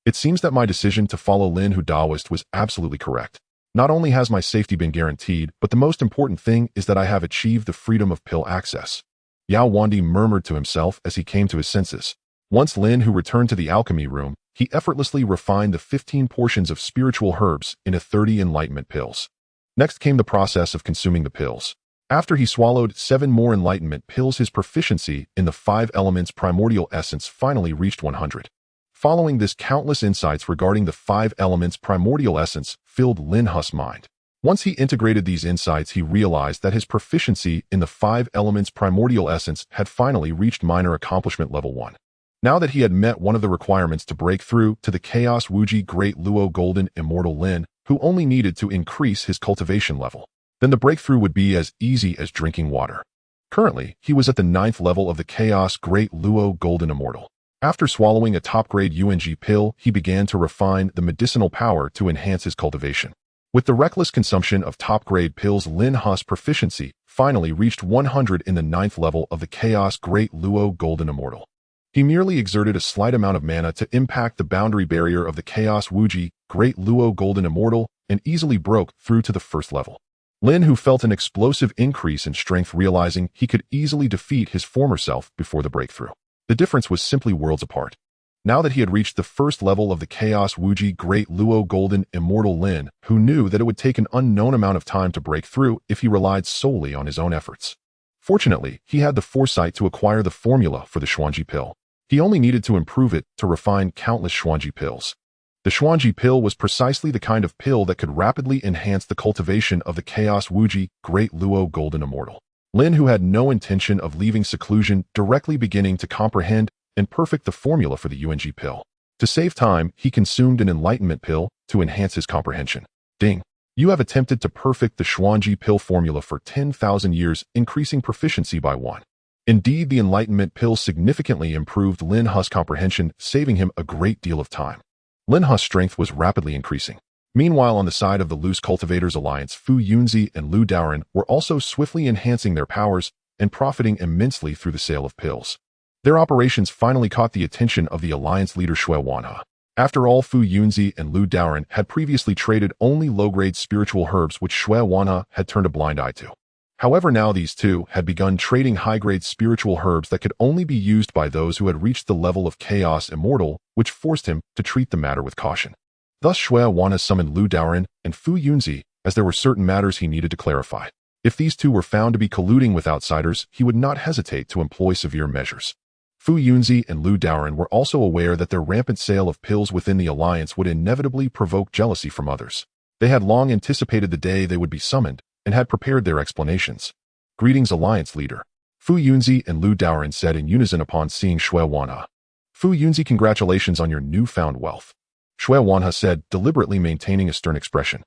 It seems that my decision to follow Lin Hu Taoist was absolutely correct. Not only has my safety been guaranteed, but the most important thing is that I have achieved the freedom of pill access. Yao Wandi murmured to himself as he came to his senses. Once Lin Hu returned to the alchemy room, he effortlessly refined the 15 portions of spiritual herbs into 30 enlightenment pills. Next came the process of consuming the pills. After he swallowed 7 more enlightenment pills, his proficiency in the 5 elements primordial essence finally reached 100. Following this, countless insights regarding the 5 elements primordial essence filled Lin Hu's mind. Once he integrated these insights, he realized that his proficiency in the 5 elements primordial essence had finally reached minor accomplishment level 1. Now that he had met one of the requirements to break through to the Chaos Wuji Great Luo Golden Immortal Lin, who only needed to increase his cultivation level, then the breakthrough would be as easy as drinking water. Currently, he was at the 9th level of the Chaos Great Luo Golden Immortal. After swallowing a top-grade UNG pill, he began to refine the medicinal power to enhance his cultivation. With the reckless consumption of top-grade pills, Lin Hu's proficiency finally reached 100 in the 9th level of the Chaos Great Luo Golden Immortal. He merely exerted a slight amount of mana to impact the boundary barrier of the Chaos Wuji Great Luo Golden Immortal and easily broke through to the 1st level. Lin Hu felt an explosive increase in strength, realizing he could easily defeat his former self before the breakthrough. The difference was simply worlds apart. Now that he had reached the 1st level of the Chaos Wuji Great Luo Golden Immortal, Lin Hu knew that it would take an unknown amount of time to break through if he relied solely on his own efforts. Fortunately, he had the foresight to acquire the formula for the Xuanji pill. He only needed to improve it to refine countless Xuanji pills. The Xuanji pill was precisely the kind of pill that could rapidly enhance the cultivation of the Chaos Wuji Great Luo Golden Immortal. Lin Hu had no intention of leaving seclusion, directly beginning to comprehend and perfect the formula for the UNG pill. To save time, he consumed an enlightenment pill to enhance his comprehension. Ding! You have attempted to perfect the Xuanji pill formula for 10,000 years, increasing proficiency by 1. Indeed, the enlightenment pill significantly improved Lin Hu's comprehension, saving him a great deal of time. Lin Hu's strength was rapidly increasing. Meanwhile, on the side of the Loose Cultivators Alliance, Fu Yunzi and Lu Daoren were also swiftly enhancing their powers and profiting immensely through the sale of pills. Their operations finally caught the attention of the Alliance leader Xue Wanhe. After all, Fu Yunzi and Lu Daoren had previously traded only low-grade spiritual herbs which Xue Wanhe had turned a blind eye to. However, now these two had begun trading high-grade spiritual herbs that could only be used by those who had reached the level of Chaos Immortal, which forced him to treat the matter with caution. Thus Xue Wanhe summoned Lu Daoren and Fu Yunzi, as there were certain matters he needed to clarify. If these two were found to be colluding with outsiders, he would not hesitate to employ severe measures. Fu Yunzi and Lu Daoren were also aware that their rampant sale of pills within the alliance would inevitably provoke jealousy from others. They had long anticipated the day they would be summoned and had prepared their explanations. Greetings, Alliance leader. Fu Yunzi and Lu Daoren said in unison upon seeing Xue Wanhe. Fu Yunzi, congratulations on your newfound wealth. Xue Wanhe said, deliberately maintaining a stern expression.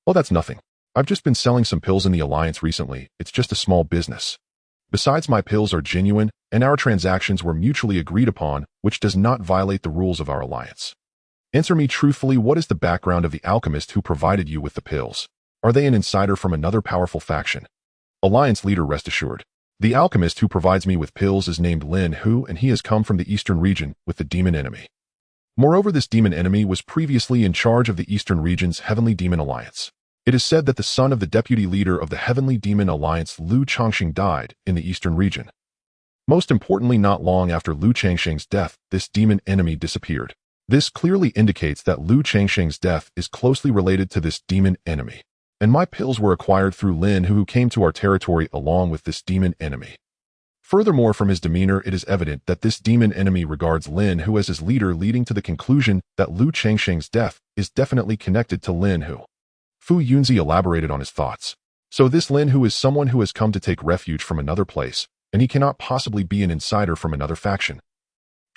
Oh, that's nothing. I've just been selling some pills in the alliance recently. It's just a small business. Besides, my pills are genuine, and our transactions were mutually agreed upon, which does not violate the rules of our alliance. Answer me truthfully, what is the background of the alchemist who provided you with the pills? Are they an insider from another powerful faction? Alliance leader, rest assured. The alchemist who provides me with pills is named Lin Hu, and he has come from the eastern region with the demon enemy. Moreover, this demon enemy was previously in charge of the eastern region's Heavenly Demon Alliance. It is said that the son of the deputy leader of the Heavenly Demon Alliance, Lu Changxing, died in the eastern region. Most importantly, not long after Lu Changxing's death, this demon enemy disappeared. This clearly indicates that Lu Changxing's death is closely related to this demon enemy. And my pills were acquired through Lin Hu, who came to our territory along with this demon enemy. Furthermore, from his demeanor, it is evident that this demon enemy regards Lin Hu as his leader, leading to the conclusion that Lu Changxing's death is definitely connected to Lin Hu. Fu Yunzi elaborated on his thoughts. So this Lin Hu is someone who has come to take refuge from another place, and he cannot possibly be an insider from another faction.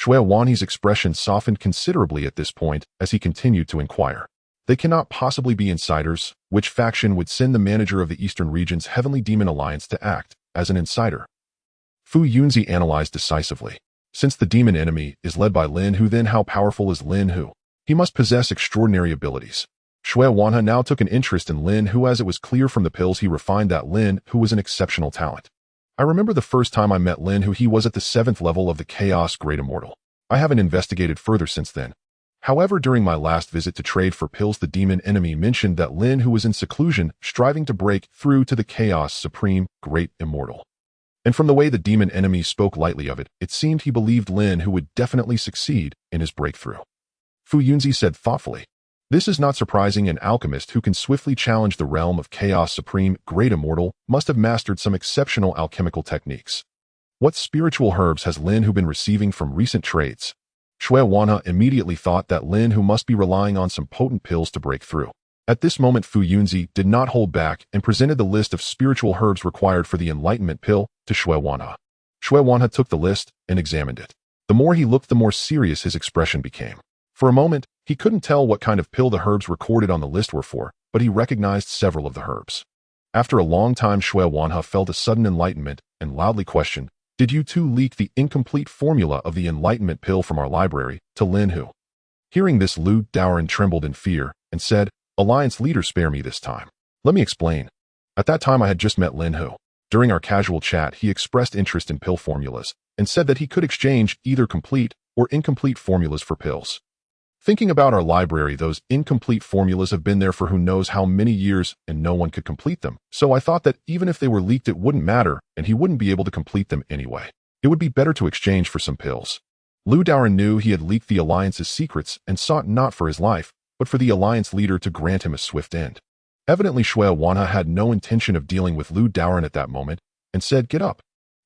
Xue Wanhe's expression softened considerably at this point as he continued to inquire. They cannot possibly be insiders. Which faction would send the manager of the Eastern Region's Heavenly Demon Alliance to act as an insider? Fu Yunzi analyzed decisively. Since the demon enemy is led by Lin Hu, then how powerful is Lin Hu? He must possess extraordinary abilities. Xue Wanhe now took an interest in Lin Hu, as it was clear from the pills he refined that Lin Hu was an exceptional talent. I remember the first time I met Lin Hu, he was at the 7th level of the Chaos Great Immortal. I haven't investigated further since then. However, during my last visit to trade for pills, the demon enemy mentioned that Lin Hu was in seclusion, striving to break through to the Chaos Supreme Great Immortal. And from the way the demon enemy spoke lightly of it, it seemed he believed Lin Hu would definitely succeed in his breakthrough. Fu Yunzi said thoughtfully. This is not surprising. An alchemist who can swiftly challenge the realm of Chaos Supreme Great Immortal must have mastered some exceptional alchemical techniques. What spiritual herbs has Lin Hu been receiving from recent trades? Xue Wanhe immediately thought that Lin Hu must be relying on some potent pills to break through. At this moment, Fu Yunzi did not hold back and presented the list of spiritual herbs required for the enlightenment pill to Shui Wanhe. Shui Wanhe took the list and examined it. The more he looked, the more serious his expression became. For a moment, he couldn't tell what kind of pill the herbs recorded on the list were for, but he recognized several of the herbs. After a long time, Shui Wanhe felt a sudden enlightenment and loudly questioned, "Did you two leak the incomplete formula of the enlightenment pill from our library to Lin Hu?" Hearing this, Lu Daoren trembled in fear and said, "Alliance leader, spare me this time. Let me explain. At that time, I had just met Lin Hu. During our casual chat, he expressed interest in pill formulas and said that he could exchange either complete or incomplete formulas for pills. Thinking about our library, those incomplete formulas have been there for who knows how many years and no one could complete them. So I thought that even if they were leaked, it wouldn't matter and he wouldn't be able to complete them anyway. It would be better to exchange for some pills." Lu Daoren knew he had leaked the Alliance's secrets and sought not for his life, but for the Alliance leader to grant him a swift end. Evidently, Shui Wanhe had no intention of dealing with Lu Daoren at that moment and said, "Get up.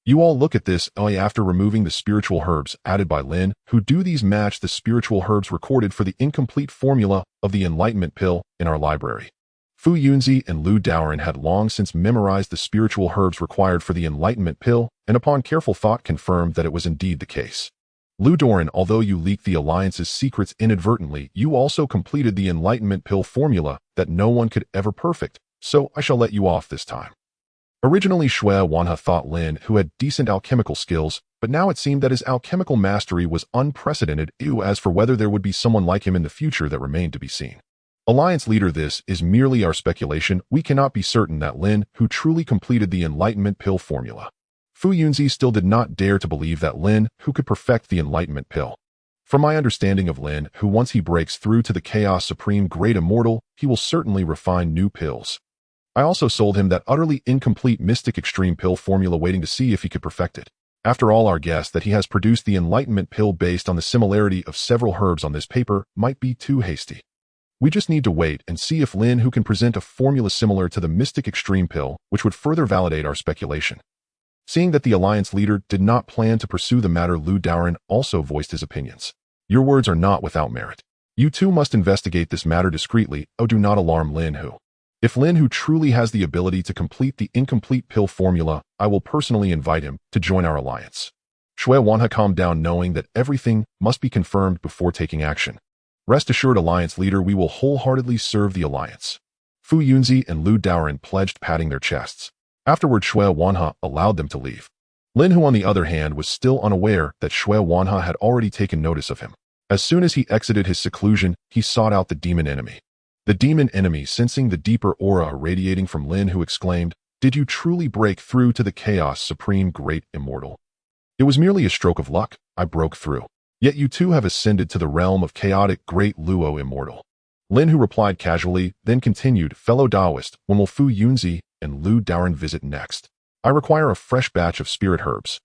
You all look at this." After removing the spiritual herbs added by Lin Hu, do these match the spiritual herbs recorded for the incomplete formula of the enlightenment pill in our library? Fu Yunzi and Lu Daoren had long since memorized the spiritual herbs required for the enlightenment pill, and upon careful thought confirmed that it was indeed the case. Lu Daoren, although you leaked the Alliance's secrets inadvertently, you also completed the enlightenment pill formula that no one could ever perfect, so I shall let you off this time. Originally, Shui Wanhe thought Lin Hu had decent alchemical skills, but now it seemed that his alchemical mastery was unprecedented. As for whether there would be someone like him in the future, that remained to be seen. Alliance leader, this is merely our speculation. We cannot be certain that Lin Hu truly completed the enlightenment pill formula. Fu Yunzi still did not dare to believe that Lin Hu could perfect the enlightenment pill. From my understanding of Lin Hu, once he breaks through to the Chaos Supreme Great Immortal, he will certainly refine new pills. I also sold him that utterly incomplete Mystic Extreme pill formula, waiting to see if he could perfect it. After all, our guess that he has produced the enlightenment pill based on the similarity of several herbs on this paper might be too hasty. We just need to wait and see if Lin Hu can present a formula similar to the Mystic Extreme pill, which would further validate our speculation. Seeing that the Alliance leader did not plan to pursue the matter, Lu Daoren also voiced his opinions. "Your words are not without merit. You too must investigate this matter discreetly. Do not alarm Lin Hu. If Lin Hu truly has the ability to complete the incomplete pill formula, I will personally invite him to join our alliance." Shui Wanhe calmed down, knowing that everything must be confirmed before taking action. "Rest assured, Alliance leader, we will wholeheartedly serve the Alliance." Fu Yunzi and Lu Daoren pledged, patting their chests. Afterward, Shui Wanhe allowed them to leave. Lin Hu, on the other hand, was still unaware that Shui Wanhe had already taken notice of him. As soon as he exited his seclusion, he sought out the demon enemy. The demon enemy, sensing the deeper aura radiating from Lin Hu, exclaimed, "Did you truly break through to the Chaos Supreme Great Immortal?" "It was merely a stroke of luck. I broke through. Yet you too have ascended to the realm of chaotic Great Luo Immortal." Lin Hu replied casually, then continued, "Fellow Taoist, when will Fu Yunzi and Lu Daoren visit next? I require a fresh batch of spirit herbs."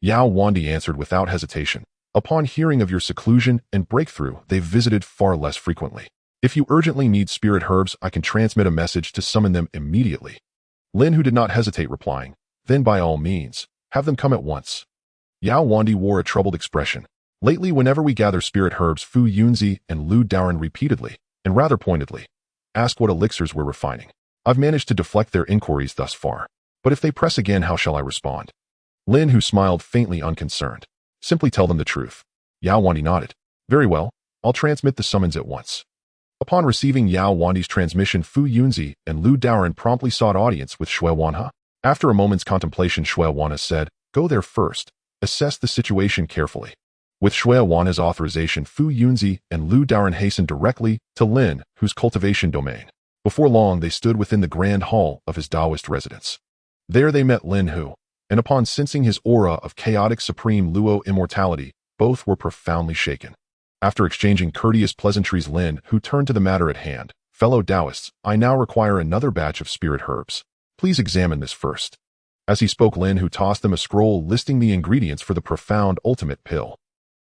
Yao Wandi answered without hesitation. "Upon hearing of your seclusion and breakthrough, they visited far less frequently. If you urgently need spirit herbs, I can transmit a message to summon them immediately." Lin Hu did not hesitate, replying, "Then by all means, have them come at once." Yao Wandi wore a troubled expression. "Lately, whenever we gather spirit herbs, Fu Yunzi and Lu Daoren repeatedly, and rather pointedly, ask what elixirs we're refining. I've managed to deflect their inquiries thus far, but if they press again, how shall I respond?" Lin Hu smiled, faintly unconcerned. "Simply tell them the truth." Yao Wandi nodded. "Very well, I'll transmit the summons at once." Upon receiving Yao Wandi's transmission, Fu Yunzi and Lu Daoren promptly sought audience with Shui Wanhe. After a moment's contemplation, Shui Wanhe said, "Go there first. Assess the situation carefully." With Shui Wanhe's authorization, Fu Yunzi and Lu Daoren hastened directly to Lin Hu's cultivation domain. Before long, they stood within the grand hall of his Taoist residence. There they met Lin Hu, and upon sensing his aura of chaotic supreme Luo immortality, both were profoundly shaken. After exchanging courteous pleasantries, Lin Hu turned to the matter at hand. "Fellow Taoists, I now require another batch of spirit herbs. Please examine this first." As he spoke, Lin Hu tossed them a scroll listing the ingredients for the profound ultimate pill.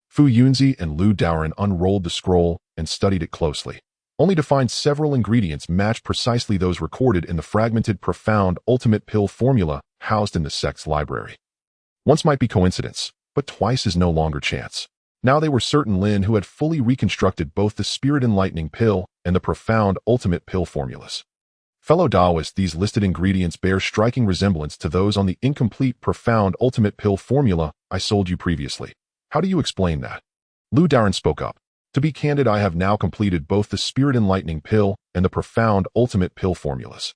Fu Yunzi and Lu Daoren unrolled the scroll and studied it closely, only to find several ingredients matched precisely those recorded in the fragmented profound ultimate pill formula housed in the sect's library. Once might be coincidence, but twice is no longer chance. Now they were certain Lin Hu had fully reconstructed both the Spirit Enlightening Pill and the Profound Ultimate Pill formulas. Fellow Taoists, these listed ingredients bear striking resemblance to those on the incomplete Profound Ultimate Pill formula I sold you previously. How do you explain that? Lu Daoren spoke up. To be candid, I have now completed both the Spirit Enlightening Pill and the Profound Ultimate Pill formulas.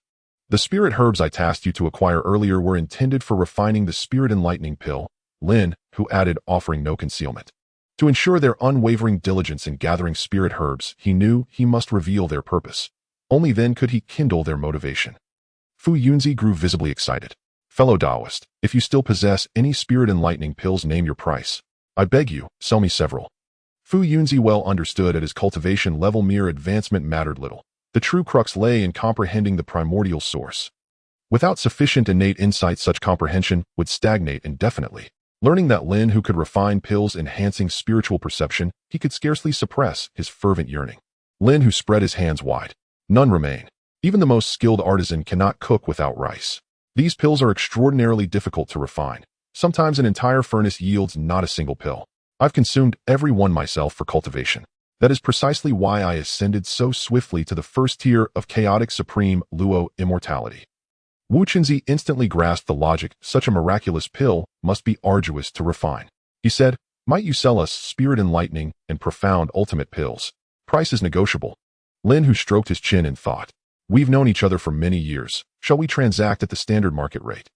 The spirit herbs I tasked you to acquire earlier were intended for refining the Spirit Enlightening Pill, Lin Hu added, offering no concealment. To ensure their unwavering diligence in gathering spirit herbs, he knew he must reveal their purpose. Only then could he kindle their motivation. Fu Yunzi grew visibly excited. Fellow Taoist, if you still possess any Spirit Enlightening Pills, name your price. I beg you, sell me several. Fu Yunzi well understood at his cultivation level mere advancement mattered little. The true crux lay in comprehending the primordial source. Without sufficient innate insight, such comprehension would stagnate indefinitely. Learning that Lin Hu could refine pills enhancing spiritual perception, he could scarcely suppress his fervent yearning. Lin Hu spread his hands wide. None remain. Even the most skilled artisan cannot cook without rice. These pills are extraordinarily difficult to refine. Sometimes an entire furnace yields not a single pill. I've consumed every one myself for cultivation. That is precisely why I ascended so swiftly to the first tier of chaotic supreme luo immortality. Wu Chenzi instantly grasped the logic. Such a miraculous pill must be arduous to refine. He said, might you sell us Spirit Enlightening and Profound Ultimate Pills? Price is negotiable. Lin Hu stroked his chin in thought. We've known each other for many years. Shall we transact at the standard market rate?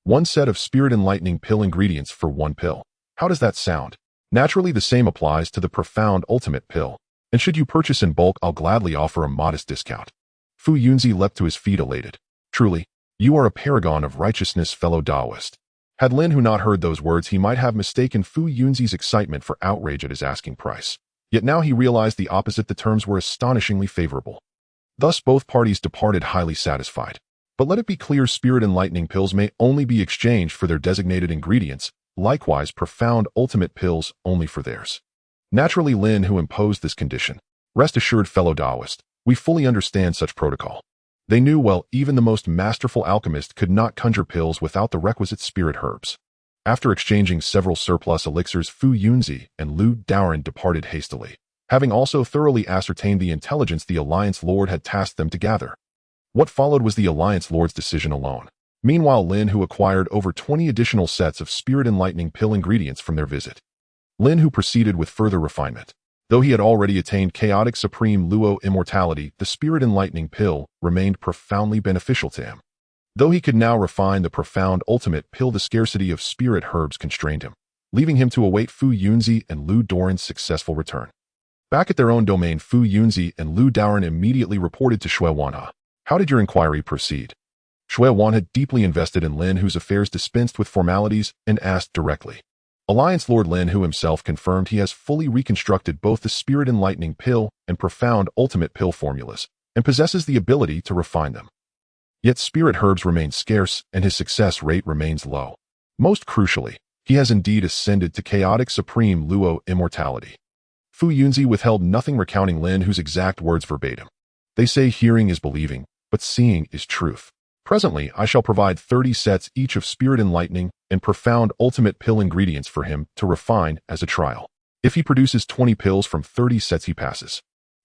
One set of Spirit Enlightening Pill ingredients for one pill. How does that sound? Naturally, the same applies to the Profound Ultimate Pill. And should you purchase in bulk, I'll gladly offer a modest discount. Fu Yunzi leapt to his feet elated. Truly, you are a paragon of righteousness, fellow Taoist. Had Lin Hu not heard those words, he might have mistaken Fu Yunzi's excitement for outrage at his asking price. Yet now he realized the opposite. The terms were astonishingly favorable. Thus both parties departed highly satisfied. But let it be clear, Spirit Enlightening Pills may only be exchanged for their designated ingredients, likewise Profound Ultimate Pills only for theirs. Naturally, Lin Hu imposed this condition. Rest assured, fellow Taoist, we fully understand such protocol. They knew well even the most masterful alchemist could not conjure pills without the requisite spirit herbs. After exchanging several surplus elixirs, Fu Yunzi and Lu Daoren departed hastily, having also thoroughly ascertained the intelligence the Alliance Lord had tasked them to gather. What followed was the Alliance Lord's decision alone. Meanwhile, Lin Hu acquired over 20 additional sets of Spirit Enlightening Pill ingredients from their visit. Lin Hu proceeded with further refinement. Though he had already attained chaotic supreme luo immortality, the Spirit Enlightening Pill remained profoundly beneficial to him. Though he could now refine the Profound Ultimate Pill, the scarcity of spirit herbs constrained him, leaving him to await Fu Yunzi and Lu Daoren's successful return. Back at their own domain, Fu Yunzi and Lu Daoren immediately reported to Shui Wanha. How did your inquiry proceed? Shui Wanha, deeply invested in Lin Hu's affairs, dispensed with formalities and asked directly. Alliance Lord Lin Hu himself confirmed he has fully reconstructed both the Spirit Enlightening Pill and Profound Ultimate Pill formulas, and possesses the ability to refine them. Yet spirit herbs remain scarce, and his success rate remains low. Most crucially, he has indeed ascended to chaotic supreme luo immortality. Fu Yunzi withheld nothing, recounting Lin Hu's exact words verbatim. They say hearing is believing, but seeing is truth. Presently, I shall provide 30 sets each of Spirit Enlightening and Profound Ultimate Pill ingredients for him to refine as a trial. If he produces 20 pills from 30 sets, he passes.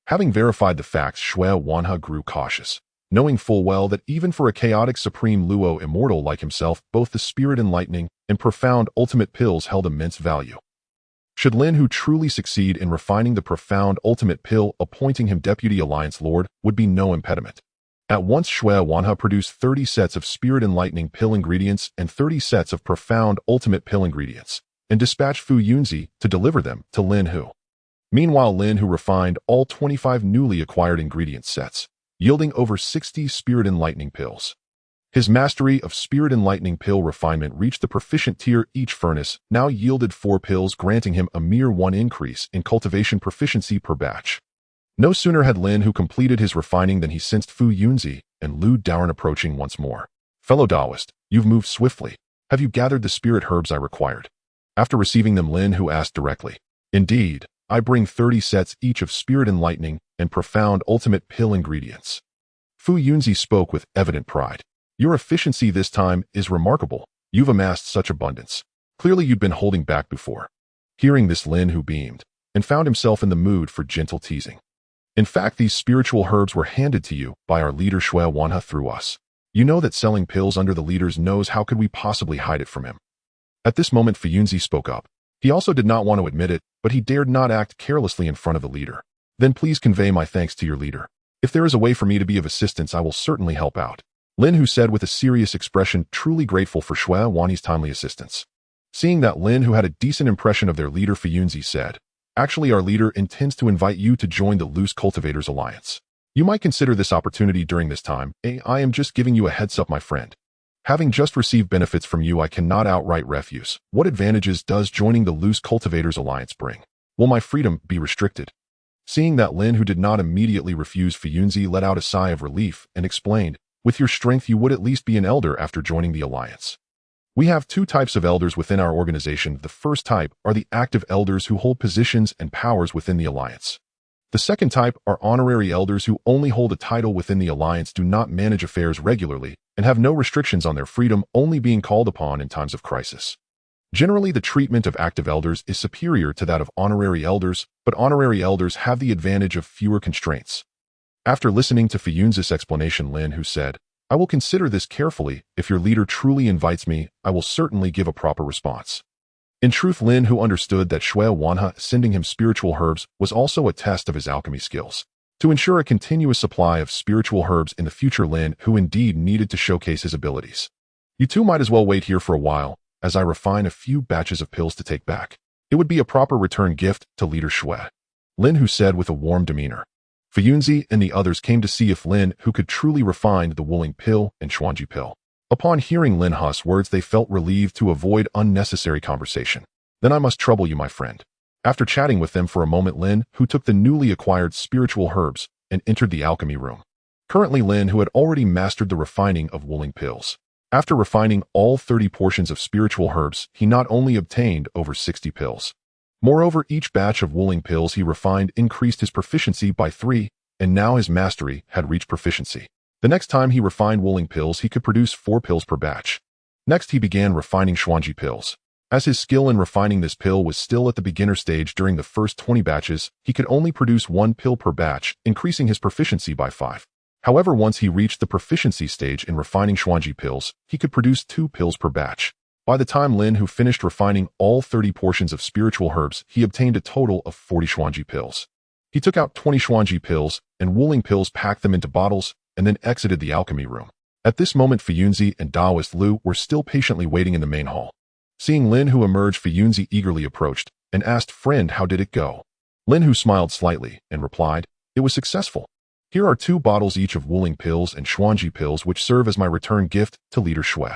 Having verified the facts, Shui Wanha grew cautious, knowing full well that even for a chaotic supreme luo immortal like himself, both the Spirit Enlightening and Profound Ultimate Pills held immense value. Should Lin Hu truly succeed in refining the Profound Ultimate Pill, appointing him Deputy Alliance Lord would be no impediment. At once, Shui Wanha produced 30 sets of Spirit Enlightening Pill ingredients and 30 sets of Profound Ultimate Pill ingredients, and dispatched Fu Yunzi to deliver them to Lin Hu. Meanwhile, Lin Hu refined all 25 newly acquired ingredient sets, yielding over 60 Spirit Enlightening Pills. His mastery of Spirit Enlightening Pill refinement reached the proficient tier. Each furnace now yielded 4 pills, granting him a mere 1 increase in cultivation proficiency per batch. No sooner had Lin Hu completed his refining than he sensed Fu Yunzi and Lu Daoren approaching once more. Fellow Taoist, you've moved swiftly. Have you gathered the spirit herbs I required? After receiving them, Lin Hu asked directly. Indeed, I bring 30 sets each of Spirit Enlightening and Profound Ultimate Pill ingredients. Fu Yunzi spoke with evident pride. Your efficiency this time is remarkable. You've amassed such abundance. Clearly you'd been holding back before. Hearing this, Lin Hu beamed, and found himself in the mood for gentle teasing. In fact, these spiritual herbs were handed to you by our leader Shui Wanhe through us. You know that selling pills under the leader's nose, how could we possibly hide it from him? At this moment, Fuyunzi spoke up. He also did not want to admit it, but he dared not act carelessly in front of the leader. Then please convey my thanks to your leader. If there is a way for me to be of assistance, I will certainly help out. Lin Hu said with a serious expression, truly grateful for Shui Wanhe's timely assistance. Seeing that Lin Hu had a decent impression of their leader, Fuyunzi said, actually, our leader intends to invite you to join the Loose Cultivators Alliance. You might consider this opportunity during this time. I am just giving you a heads up, my friend. Having just received benefits from you, I cannot outright refuse. What advantages does joining the Loose Cultivators Alliance bring? Will my freedom be restricted? Seeing that Lin Hu did not immediately refuse, Fuyunzi let out a sigh of relief and explained, with your strength you would at least be an elder after joining the alliance. We have two types of elders within our organization. The first type are the active elders who hold positions and powers within the alliance. The second type are honorary elders who only hold a title within the alliance, do not manage affairs regularly, and have no restrictions on their freedom, only being called upon in times of crisis. Generally, the treatment of active elders is superior to that of honorary elders, but honorary elders have the advantage of fewer constraints. After listening to Fuyunzi's explanation, Lin Hu said, I will consider this carefully. If your leader truly invites me, I will certainly give a proper response. In truth, Lin Hu understood that Shui Wanhe sending him spiritual herbs was also a test of his alchemy skills. To ensure a continuous supply of spiritual herbs in the future, Lin Hu indeed needed to showcase his abilities. You two might as well wait here for a while, as I refine a few batches of pills to take back. It would be a proper return gift to Leader Shui. Lin Hu said with a warm demeanor. Fuyunzi and the others came to see if Lin Hu could truly refine the Wuling pill and Xuanji pill. Upon hearing Lin Hu's words, they felt relieved to avoid unnecessary conversation. Then I must trouble you, my friend. After chatting with them for a moment, Lin Hu took the newly acquired spiritual herbs and entered the alchemy room. Currently, Lin Hu had already mastered the refining of Wuling pills. After refining all 30 portions of spiritual herbs, he not only obtained over 60 pills. Moreover, each batch of Wuling pills he refined increased his proficiency by 3, and now his mastery had reached proficiency. The next time he refined Wuling pills, he could produce 4 pills per batch. Next, he began refining Xuanji pills. As his skill in refining this pill was still at the beginner stage, during the first 20 batches, he could only produce 1 pill per batch, increasing his proficiency by 5. However, once he reached the proficiency stage in refining Xuanji pills, he could produce 2 pills per batch. By the time Lin Hu finished refining all 30 portions of spiritual herbs, he obtained a total of 40 Xuanji pills. He took out 20 Xuanji pills and Wuling pills, packed them into bottles, and then exited the alchemy room. At this moment, Fuyunzi and Taoist Lu were still patiently waiting in the main hall. Seeing Lin Hu emerge, Fuyunzi eagerly approached and asked, "Friend, how did it go?" Lin Hu smiled slightly and replied, "It was successful. Here are 2 bottles each of Wuling pills and Xuanji pills, which serve as my return gift to Leader Shui."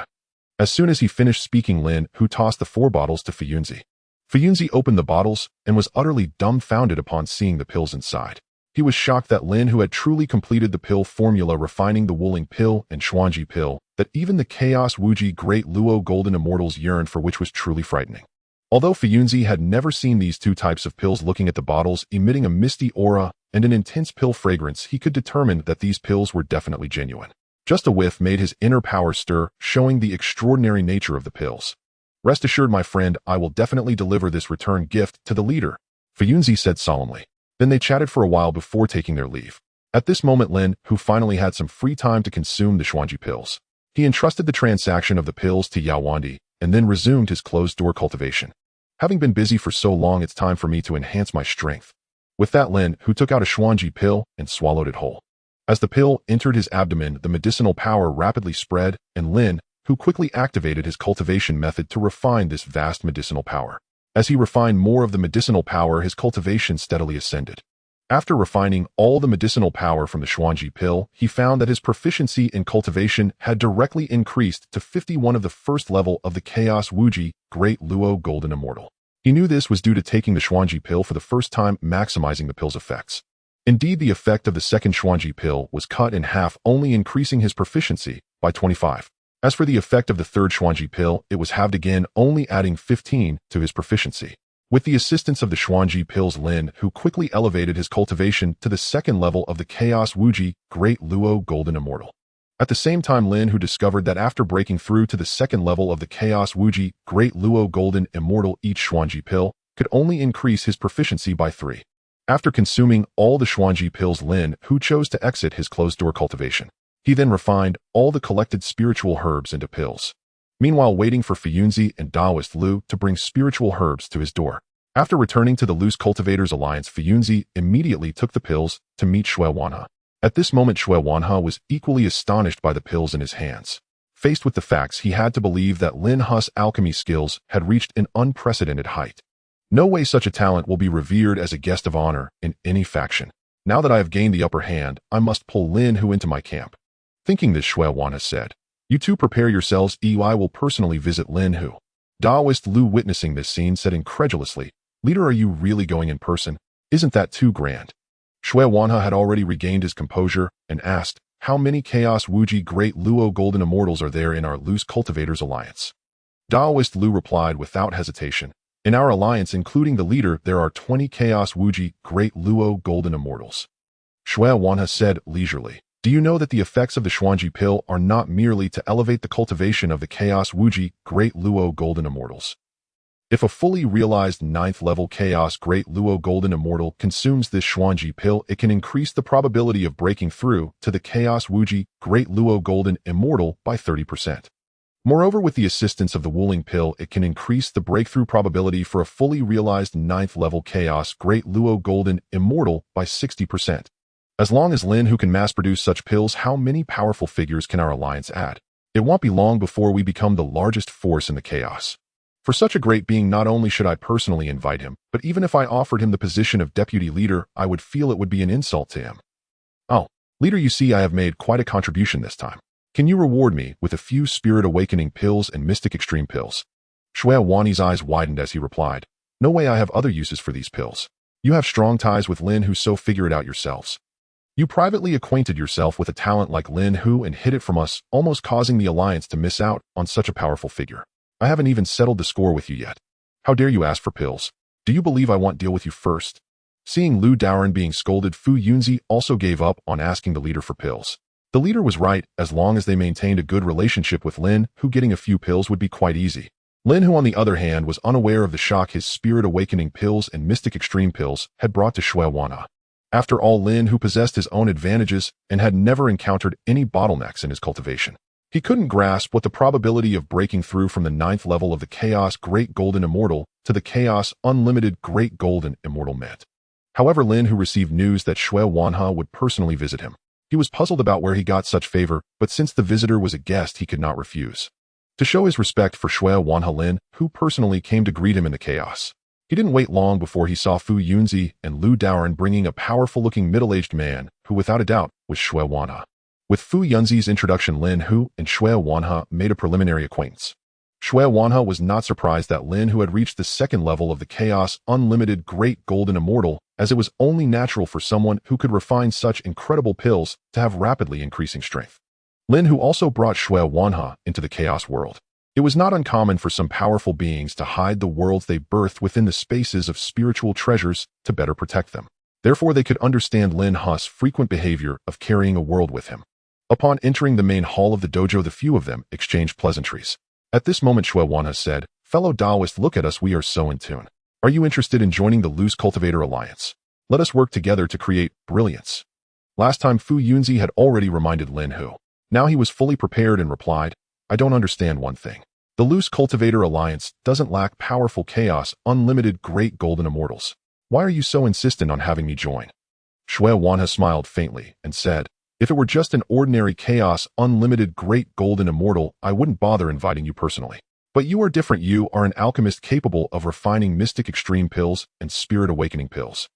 As soon as he finished speaking, Lin Hu tossed the 4 bottles to Fuyunzi. Fuyunzi opened the bottles and was utterly dumbfounded upon seeing the pills inside. He was shocked that Lin Hu had truly completed the pill formula, refining the Wuling pill and Xuanji pill, that even the Chaos Wuji Great Luo Golden Immortals yearned for, which was truly frightening. Although Fuyunzi had never seen these 2 types of pills, looking at the bottles emitting a misty aura and an intense pill fragrance, he could determine that these pills were definitely genuine. Just a whiff made his inner power stir, showing the extraordinary nature of the pills. "Rest assured, my friend, I will definitely deliver this return gift to the leader," Fuyunzi said solemnly. Then they chatted for a while before taking their leave. At this moment, Lin Hu finally had some free time to consume the Xuanji pills. He entrusted the transaction of the pills to Yao Wandi and then resumed his closed-door cultivation. "Having been busy for so long, it's time for me to enhance my strength." With that, Lin Hu took out a Xuanji pill and swallowed it whole. As the pill entered his abdomen, the medicinal power rapidly spread, and Lin Hu quickly activated his cultivation method to refine this vast medicinal power. As he refined more of the medicinal power, his cultivation steadily ascended. After refining all the medicinal power from the Xuanji pill, he found that his proficiency in cultivation had directly increased to 51 of the first level of the Chaos Wuji Great Luo Golden Immortal. He knew this was due to taking the Xuanji pill for the first time, maximizing the pill's effects. Indeed, the effect of the second Xuanji pill was cut in half, only increasing his proficiency by 25. As for the effect of the third Xuanji pill, it was halved again, only adding 15 to his proficiency. With the assistance of the Xuanji pills, Lin Hu quickly elevated his cultivation to the second level of the Chaos Wuji Great Luo Golden Immortal. At the same time, Lin Hu discovered that after breaking through to the second level of the Chaos Wuji Great Luo Golden Immortal, each Xuanji pill could only increase his proficiency by 3. After consuming all the Xuanji pills, Lin Hu chose to exit his closed-door cultivation. He then refined all the collected spiritual herbs into pills. Meanwhile, waiting for Fuyunzi and Daoist Lu to bring spiritual herbs to his door. After returning to the Loose Cultivators Alliance, Fuyunzi immediately took the pills to meet Xue Wanhe. At this moment, Xue Wanhe was equally astonished by the pills in his hands. Faced with the facts, he had to believe that Lin Hu's alchemy skills had reached an unprecedented height. No way such a talent will be revered as a guest of honor in any faction. Now that I have gained the upper hand, I must pull Lin Hu into my camp. Thinking this, Xue Wanhe said, "You two prepare yourselves, I will personally visit Lin Hu." Daoist Lu, witnessing this scene, said incredulously, "Leader, are you really going in person? Isn't that too grand?" Xue Wanhe had already regained his composure and asked, "How many Chaos Wuji Great Luo Golden Immortals are there in our Loose Cultivators Alliance?" Daoist Lu replied without hesitation, "In our alliance, including the leader, there are 20 Chaos Wuji Great Luo Golden Immortals." Xue Wanhe said leisurely, "Do you know that the effects of the Xuanji pill are not merely to elevate the cultivation of the Chaos Wuji Great Luo Golden Immortals? If a fully realized 9th level Chaos Great Luo Golden Immortal consumes this Xuanji pill, it can increase the probability of breaking through to the Chaos Wuji Great Luo Golden Immortal by 30%. Moreover, with the assistance of the Wuling pill, it can increase the breakthrough probability for a fully realized 9th level Chaos Great Luo Golden Immortal by 60%. As long as Lin Hu can mass-produce such pills, how many powerful figures can our alliance add? It won't be long before we become the largest force in the chaos. For such a great being, not only should I personally invite him, but even if I offered him the position of deputy leader, I would feel it would be an insult to him." "Oh, leader, you see I have made quite a contribution this time. Can you reward me with a few spirit awakening pills and mystic extreme pills?" Xue Wanhe's eyes widened as he replied, "No way, I have other uses for these pills. You have strong ties with Lin Hu, so figure it out yourselves. You privately acquainted yourself with a talent like Lin Hu and hid it from us, almost causing the alliance to miss out on such a powerful figure. I haven't even settled the score with you yet. How dare you ask for pills? Do you believe I won't deal with you first?" Seeing Lu Daoren being scolded, Fuyunzi also gave up on asking the leader for pills. The leader was right. As long as they maintained a good relationship with Lin Hu, getting a few pills would be quite easy. Lin Hu, on the other hand, was unaware of the shock his spirit awakening pills and mystic extreme pills had brought to Xue Wanhe. After all, Lin Hu possessed his own advantages and had never encountered any bottlenecks in his cultivation. He couldn't grasp what the probability of breaking through from the 9th level of the Chaos Great Golden Immortal to the Chaos Unlimited Great Golden Immortal meant. However, Lin Hu received news that Xue Wanhe would personally visit him. He was puzzled about where he got such favor, but since the visitor was a guest, he could not refuse. To show his respect for Xue Wanhe, Lin Hu personally came to greet him in the chaos. He didn't wait long before he saw Fuyunzi and Lu Daoren bringing a powerful-looking middle-aged man who, without a doubt, was Xue Wanhe. With Fuyunzi's introduction, Lin Hu and Xue Wanhe made a preliminary acquaintance. Xue Wanhe was not surprised that Lin Hu had reached the 2nd level of the Chaos Unlimited Great Golden Immortal, as it was only natural for someone who could refine such incredible pills to have rapidly increasing strength. Lin Hu also brought Xue Wanhe into the Chaos world. It was not uncommon for some powerful beings to hide the worlds they birthed within the spaces of spiritual treasures to better protect them. Therefore, they could understand Lin Hu's frequent behavior of carrying a world with him. Upon entering the main hall of the dojo, the few of them exchanged pleasantries. At this moment, Xue Wanhe said, "Fellow Daoist, look at us, we are so in tune. Are you interested in joining the Loose Cultivator Alliance? Let us work together to create brilliance." Last time, Fuyunzi had already reminded Lin Hu. Now he was fully prepared and replied, "I don't understand one thing. The Loose Cultivator Alliance doesn't lack powerful Chaos Unlimited Great Golden Immortals. Why are you so insistent on having me join?" Xue Wanhe smiled faintly and said, "If it were just an ordinary Chaos Unlimited Great Golden Immortal, I wouldn't bother inviting you personally. But you are different. You are an alchemist capable of refining mystic extreme pills and spirit awakening pills.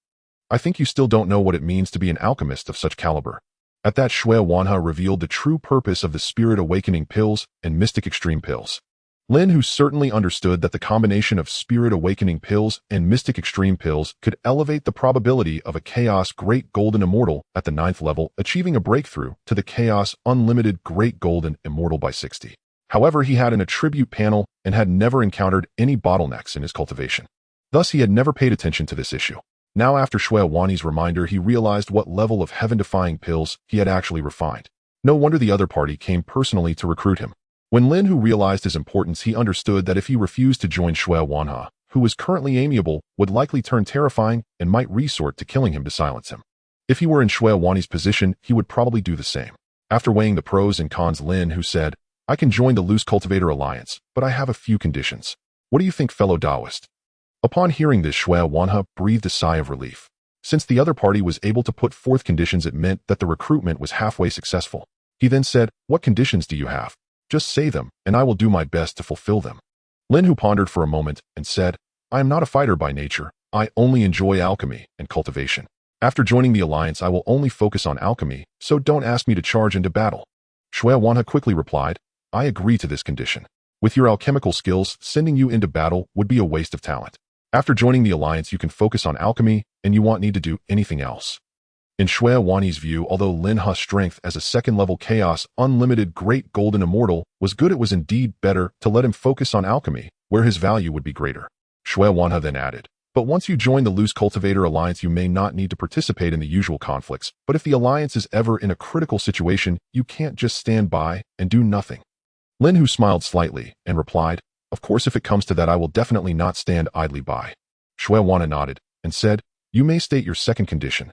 I think you still don't know what it means to be an alchemist of such caliber." At that, Xue Wanhe revealed the true purpose of the spirit awakening pills and mystic extreme pills. Lin Hu certainly understood that the combination of spirit awakening pills and mystic extreme pills could elevate the probability of a Chaos Great Golden Immortal at the 9th level achieving a breakthrough to the Chaos Unlimited Great Golden Immortal by 60. However, he had an attribute panel and had never encountered any bottlenecks in his cultivation. Thus, he had never paid attention to this issue. Now, after Xue Wanhe's reminder, he realized what level of heaven-defying pills he had actually refined. No wonder the other party came personally to recruit him. When Lin Hu realized his importance, he understood that if he refused to join Xue Wanhe, who was currently amiable, would likely turn terrifying and might resort to killing him to silence him. If he were in Shui Wani's position, he would probably do the same. After weighing the pros and cons, Lin Hu said, I can join the Loose Cultivator Alliance, but I have a few conditions. What do you think, fellow Taoist? Upon hearing this, Shui Wanha breathed a sigh of relief. Since the other party was able to put forth conditions, it meant that the recruitment was halfway successful. He then said, what conditions do you have? Just say them, and I will do my best to fulfill them. Lin Hu pondered for a moment and said, I am not a fighter by nature. I only enjoy alchemy and cultivation. After joining the alliance, I will only focus on alchemy, so don't ask me to charge into battle. Shui Wanha quickly replied, I agree to this condition. With your alchemical skills, sending you into battle would be a waste of talent. After joining the alliance, you can focus on alchemy, and you won't need to do anything else. In Shui Wani's view, although Lin Hu's strength as a second-level chaos, unlimited great golden immortal was good, it was indeed better to let him focus on alchemy, where his value would be greater. Shui Wanha then added, but once you join the Loose Cultivator Alliance, you may not need to participate in the usual conflicts, but if the alliance is ever in a critical situation, you can't just stand by and do nothing. Lin Hu smiled slightly and replied, of course, if it comes to that, I will definitely not stand idly by. Shui Wanha nodded and said, you may state your second condition.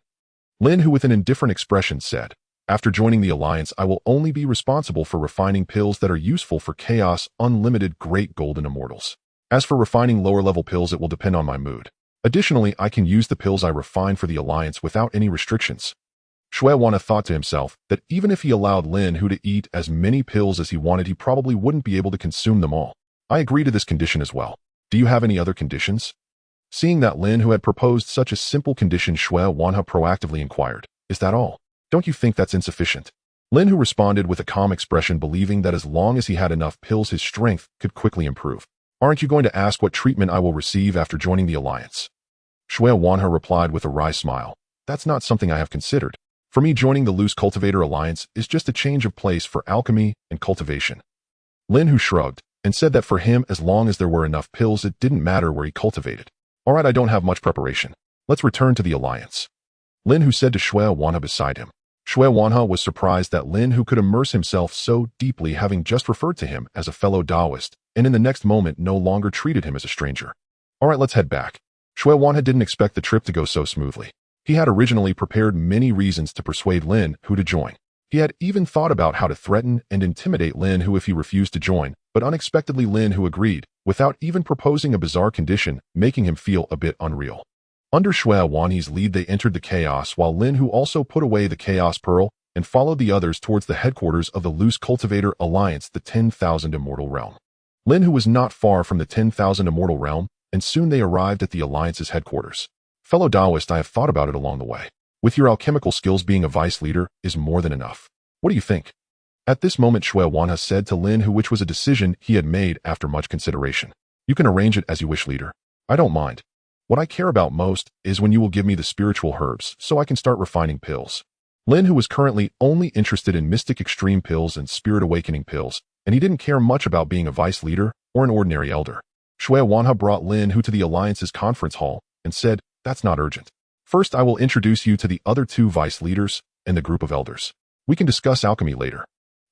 Lin Hu with an indifferent expression said, after joining the alliance, I will only be responsible for refining pills that are useful for chaos unlimited great golden immortals. As for refining lower-level pills, it will depend on my mood. Additionally, I can use the pills I refine for the alliance without any restrictions. Shui Wanha thought to himself that even if he allowed Lin Hu to eat as many pills as he wanted, he probably wouldn't be able to consume them all. I agree to this condition as well. Do you have any other conditions? Seeing that Lin Hu had proposed such a simple condition, Shui Wanha proactively inquired, is that all? Don't you think that's insufficient? Lin Hu responded with a calm expression, believing that as long as he had enough pills, his strength could quickly improve. Aren't you going to ask what treatment I will receive after joining the alliance? Shui Wanha replied with a wry smile, that's not something I have considered. For me, joining the Loose Cultivator Alliance is just a change of place for alchemy and cultivation. Lin Hu shrugged and said that for him, as long as there were enough pills, it didn't matter where he cultivated. All right, I don't have much preparation. Let's return to the alliance. Lin Hu said to Shui Wanha beside him. Shui Wanha was surprised that Lin Hu could immerse himself so deeply, having just referred to him as a fellow Taoist, and in the next moment no longer treated him as a stranger. All right, let's head back. Shui Wanha didn't expect the trip to go so smoothly. He had originally prepared many reasons to persuade Lin Hu to join. He had even thought about how to threaten and intimidate Lin Hu if he refused to join, but unexpectedly Lin Hu agreed, without even proposing a bizarre condition, making him feel a bit unreal. Under Shui Wani's lead, they entered the chaos, while Lin Hu also put away the chaos pearl and followed the others towards the headquarters of the Loose Cultivator Alliance, the 10,000 Immortal Realm. Lin Hu was not far from the 10,000 Immortal Realm, and soon they arrived at the Alliance's headquarters. Fellow Taoist, I have thought about it along the way. With your alchemical skills, being a vice leader is more than enough. What do you think? At this moment, Shui Wanha said to Lin Hu, which was a decision he had made after much consideration. You can arrange it as you wish, leader. I don't mind. What I care about most is when you will give me the spiritual herbs so I can start refining pills. Lin Hu was currently only interested in mystic extreme pills and spirit awakening pills, and he didn't care much about being a vice leader or an ordinary elder. Shui Wanha brought Lin Hu to the Alliance's conference hall and said, that's not urgent. First, I will introduce you to the other two vice leaders and the group of elders. We can discuss alchemy later.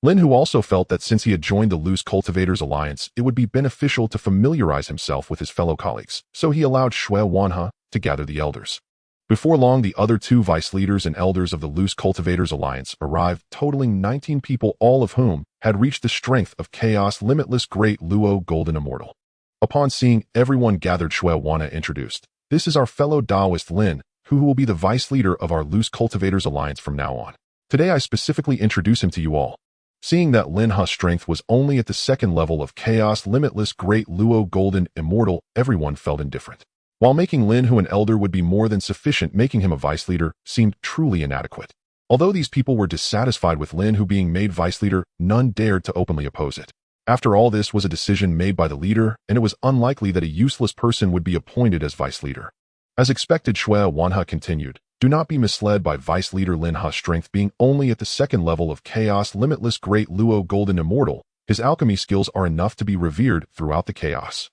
Lin Hu also felt that since he had joined the Loose Cultivators Alliance, it would be beneficial to familiarize himself with his fellow colleagues, so he allowed Shui Wanha to gather the elders. Before long, the other two vice leaders and elders of the Loose Cultivators Alliance arrived, totaling 19 people, all of whom had reached the strength of Chaos Limitless Great Luo Golden Immortal. Upon seeing everyone gathered, Shui Wanha introduced, this is our fellow Taoist Lin, who will be the vice leader of our Loose Cultivators Alliance from now on. Today I specifically introduce him to you all. Seeing that Lin Hu's strength was only at the second level of Chaos Limitless Great Luo Golden Immortal, everyone felt indifferent. While making Lin Hu an elder would be more than sufficient, making him a vice leader seemed truly inadequate. Although these people were dissatisfied with Lin Hu being made vice leader, none dared to openly oppose it. After all, this was a decision made by the leader, and it was unlikely that a useless person would be appointed as vice leader. As expected, Shui Wanha continued, do not be misled by vice leader Lin Hu's strength being only at the second level of Chaos Limitless Great Luo Golden Immortal. His alchemy skills are enough to be revered throughout the chaos.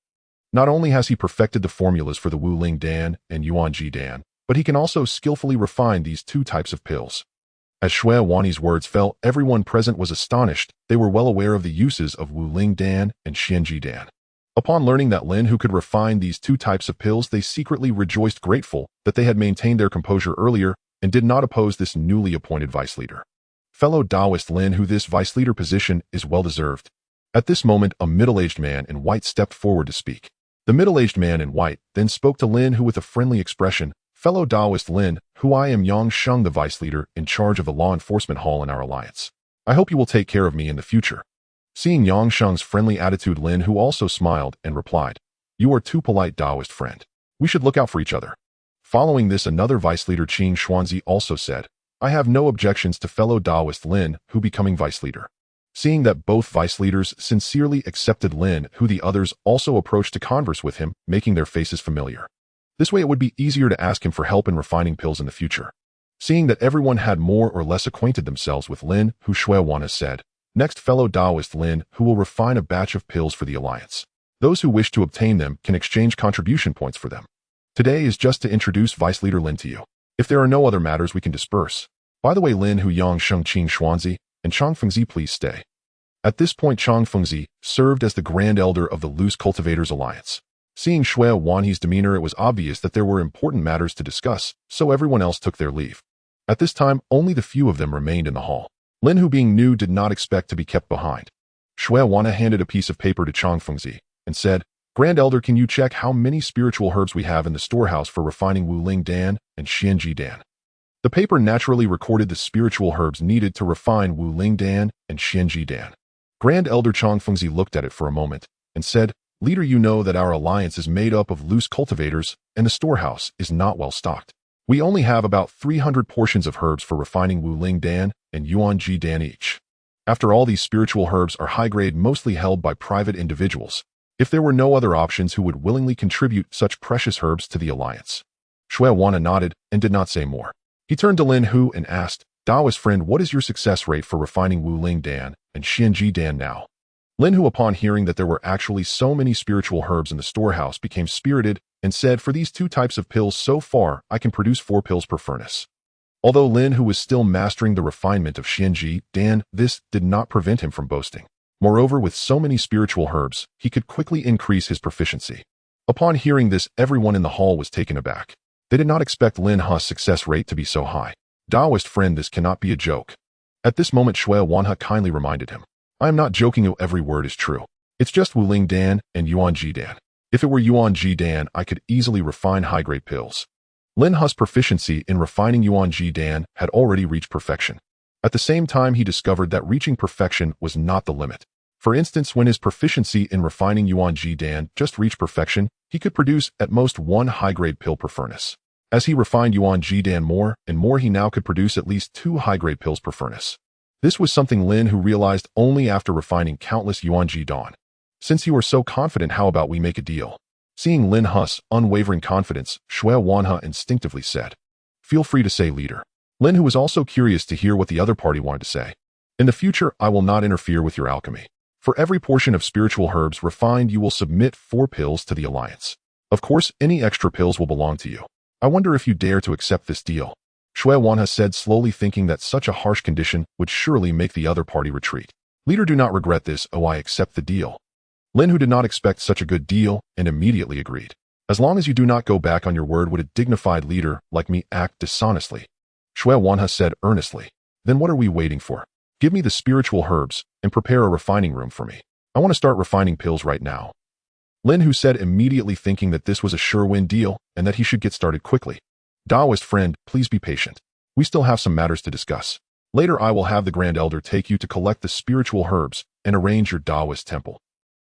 Not only has he perfected the formulas for the Wu Ling Dan and Yuanji Dan, but he can also skillfully refine these two types of pills. As Shui Wani's words fell, everyone present was astonished. They were well aware of the uses of Wu Ling Dan and Xianji Dan. Upon learning that Lin Hu could refine these two types of pills, they secretly rejoiced, grateful that they had maintained their composure earlier and did not oppose this newly appointed vice leader. Fellow Taoist Lin Hu, this vice leader position is well-deserved. At this moment, a middle-aged man in white stepped forward to speak. The middle-aged man in white then spoke to Lin Hu with a friendly expression. Fellow Taoist Lin Hu, I am Yang Sheng, the vice leader in charge of the law enforcement hall in our alliance. I hope you will take care of me in the future. Seeing Yang Sheng's friendly attitude, Lin Hu also smiled and replied, You are too polite, Taoist friend. We should look out for each other. Following this, another vice leader, Qing Xuanzi, also said, I have no objections to fellow Taoist Lin Hu becoming vice leader. Seeing that both vice leaders sincerely accepted Lin Hu, the others also approached to converse with him, making their faces familiar. This way it would be easier to ask him for help in refining pills in the future. Seeing that everyone had more or less acquainted themselves with Lin Hu, Shui Wan has said, Next, fellow Taoist Lin Hu will refine a batch of pills for the alliance. Those who wish to obtain them can exchange contribution points for them. Today is just to introduce Vice Leader Lin to you. If there are no other matters, we can disperse. By the way, Lin Hu, Yang Sheng, Qing Xuanzi, and Chang Fengzi, please stay. At this point, Chang Fengzi served as the Grand Elder of the Loose Cultivators Alliance. Seeing Shui Wanhe's demeanor, it was obvious that there were important matters to discuss, so everyone else took their leave. At this time, only the few of them remained in the hall. Lin Hu, being new, did not expect to be kept behind. Shui Wan handed a piece of paper to Chang Fengzi and said, Grand Elder, can you check how many spiritual herbs we have in the storehouse for refining Wuling Dan and Xianji Dan? The paper naturally recorded the spiritual herbs needed to refine Wuling Dan and Xianji Dan. Grand Elder Chang Fengzi looked at it for a moment and said, Leader, you know that our alliance is made up of loose cultivators and the storehouse is not well stocked. We only have about 300 portions of herbs for refining Wuling Dan and Yuanji Dan each. After all, these spiritual herbs are high-grade, mostly held by private individuals. If there were no other options, who would willingly contribute such precious herbs to the alliance? Shui Wan nodded and did not say more. He turned to Lin Hu and asked, Taoist friend, what is your success rate for refining Wuling Dan and Xianji Dan now? Lin Hu, upon hearing that there were actually so many spiritual herbs in the storehouse, became spirited and said, For these two types of pills, so far, I can produce 4 pills per furnace. Although Lin Hu was still mastering the refinement of Xianji Dan, this did not prevent him from boasting. Moreover, with so many spiritual herbs, he could quickly increase his proficiency. Upon hearing this, everyone in the hall was taken aback. They did not expect Lin Hu's success rate to be so high. Taoist friend, this cannot be a joke. At this moment, Shui Wanhe kindly reminded him, I am not joking, every word is true. It's just Wuling Dan and Yuanji Dan. If it were Yuanji Dan, I could easily refine high-grade pills. Lin Hu's proficiency in refining Yuanji Dan had already reached perfection. At the same time, he discovered that reaching perfection was not the limit. For instance, when his proficiency in refining Yuanji Dan just reached perfection, he could produce at most 1 high-grade pill per furnace. As he refined Yuanji Dan more and more, he now could produce at least 2 high-grade pills per furnace. This was something Lin Hu realized only after refining countless Yuanji Dan. Since you are so confident, how about we make a deal? Seeing Lin Hu's unwavering confidence, Shui Wanhe instinctively said, Feel free to say, leader. Lin Hu was also curious to hear what the other party wanted to say. In the future, I will not interfere with your alchemy. For every portion of spiritual herbs refined, you will submit 4 pills to the alliance. Of course, any extra pills will belong to you. I wonder if you dare to accept this deal. Shui Wanhe said, slowly, thinking that such a harsh condition would surely make the other party retreat. Leader, do not regret this. Oh, I accept the deal. Lin Hu did not expect such a good deal and immediately agreed. As long as you do not go back on your word, would a dignified leader like me act dishonestly? Shui Wanhe said earnestly. Then what are we waiting for? Give me the spiritual herbs and prepare a refining room for me. I want to start refining pills right now. Lin Hu said, immediately thinking that this was a sure-win deal and that he should get started quickly. Taoist friend, please be patient. We still have some matters to discuss. Later, I will have the Grand Elder take you to collect the spiritual herbs and arrange your Taoist temple.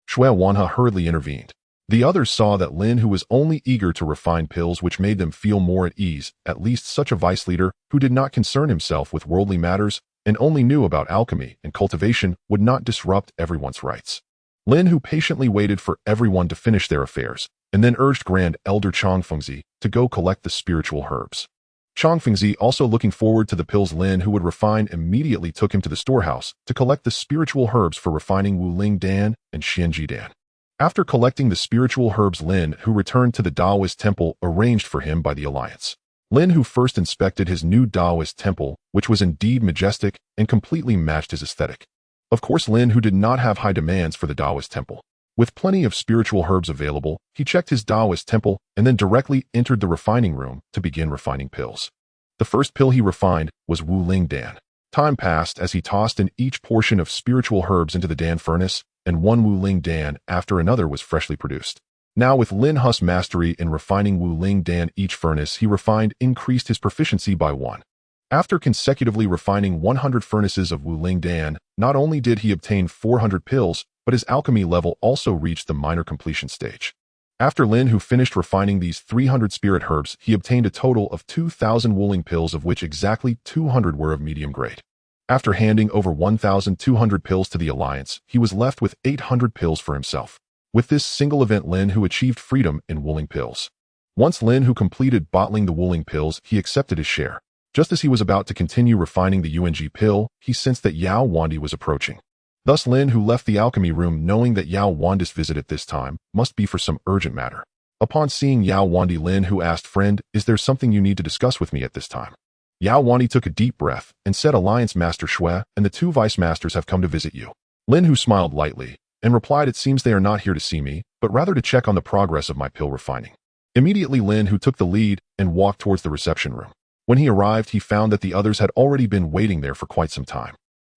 Shui Wanhe hurriedly intervened. The others saw that Lin Hu was only eager to refine pills, which made them feel more at ease. At least such a vice leader who did not concern himself with worldly matters and only knew about alchemy and cultivation would not disrupt everyone's rights. Lin Hu patiently waited for everyone to finish their affairs and then urged Grand Elder Chang Fengzi to go collect the spiritual herbs. Chang Fengzi, also looking forward to the pills Lin Hu would refine, immediately took him to the storehouse to collect the spiritual herbs for refining Wuling Dan and Xianji Dan. After collecting the spiritual herbs, Lin Hu returned to the Taoist temple arranged for him by the alliance. Lin Hu first inspected his new Taoist temple, which was indeed majestic and completely matched his aesthetic. Of course, Lin Hu did not have high demands for the Taoist temple. With plenty of spiritual herbs available, he checked his Taoist temple and then directly entered the refining room to begin refining pills. The first pill he refined was Wu-Ling Dan. Time passed as he tossed in each portion of spiritual herbs into the Dan furnace, and one Wu-Ling Dan after another was freshly produced. Now with Lin Hu's mastery in refining Wu-Ling Dan each furnace he refined increased his proficiency by 1. After consecutively refining 100 furnaces of Wu-Ling Dan, not only did he obtain 400 pills, but his alchemy level also reached the minor completion stage. After Lin Hu finished refining these 300 spirit herbs, he obtained a total of 2,000 Wu-Ling pills, of which exactly 200 were of medium grade. After handing over 1,200 pills to the Alliance, he was left with 800 pills for himself. With this single event, Lin Hu achieved freedom in Wu-Ling pills. Once Lin Hu completed bottling the Wu-Ling pills, he accepted his share. Just as he was about to continue refining the UNG pill, he sensed that Yao Wandi was approaching. Thus Lin Hu left the alchemy room knowing that Yao Wandi's visit at this time must be for some urgent matter. Upon seeing Yao Wandi, Lin Hu asked, "Friend, is there something you need to discuss with me at this time?" Yao Wandi took a deep breath and said, "Alliance Master Shui and the 2 Vice Masters have come to visit you." Lin Hu smiled lightly and replied, "It seems they are not here to see me, but rather to check on the progress of my pill refining." Immediately Lin Hu took the lead and walked towards the reception room. When he arrived, he found that the others had already been waiting there for quite some time.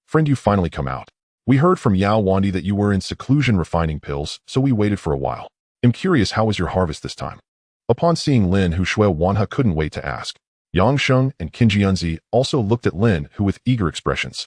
"Friend, you finally come out. We heard from Yao Wandi that you were in seclusion refining pills, so we waited for a while. I'm curious, how was your harvest this time?" Upon seeing Lin Hu, Shui Wanha couldn't wait to ask. Yang Sheng and Qin Jianzi also looked at Lin Hu with eager expressions.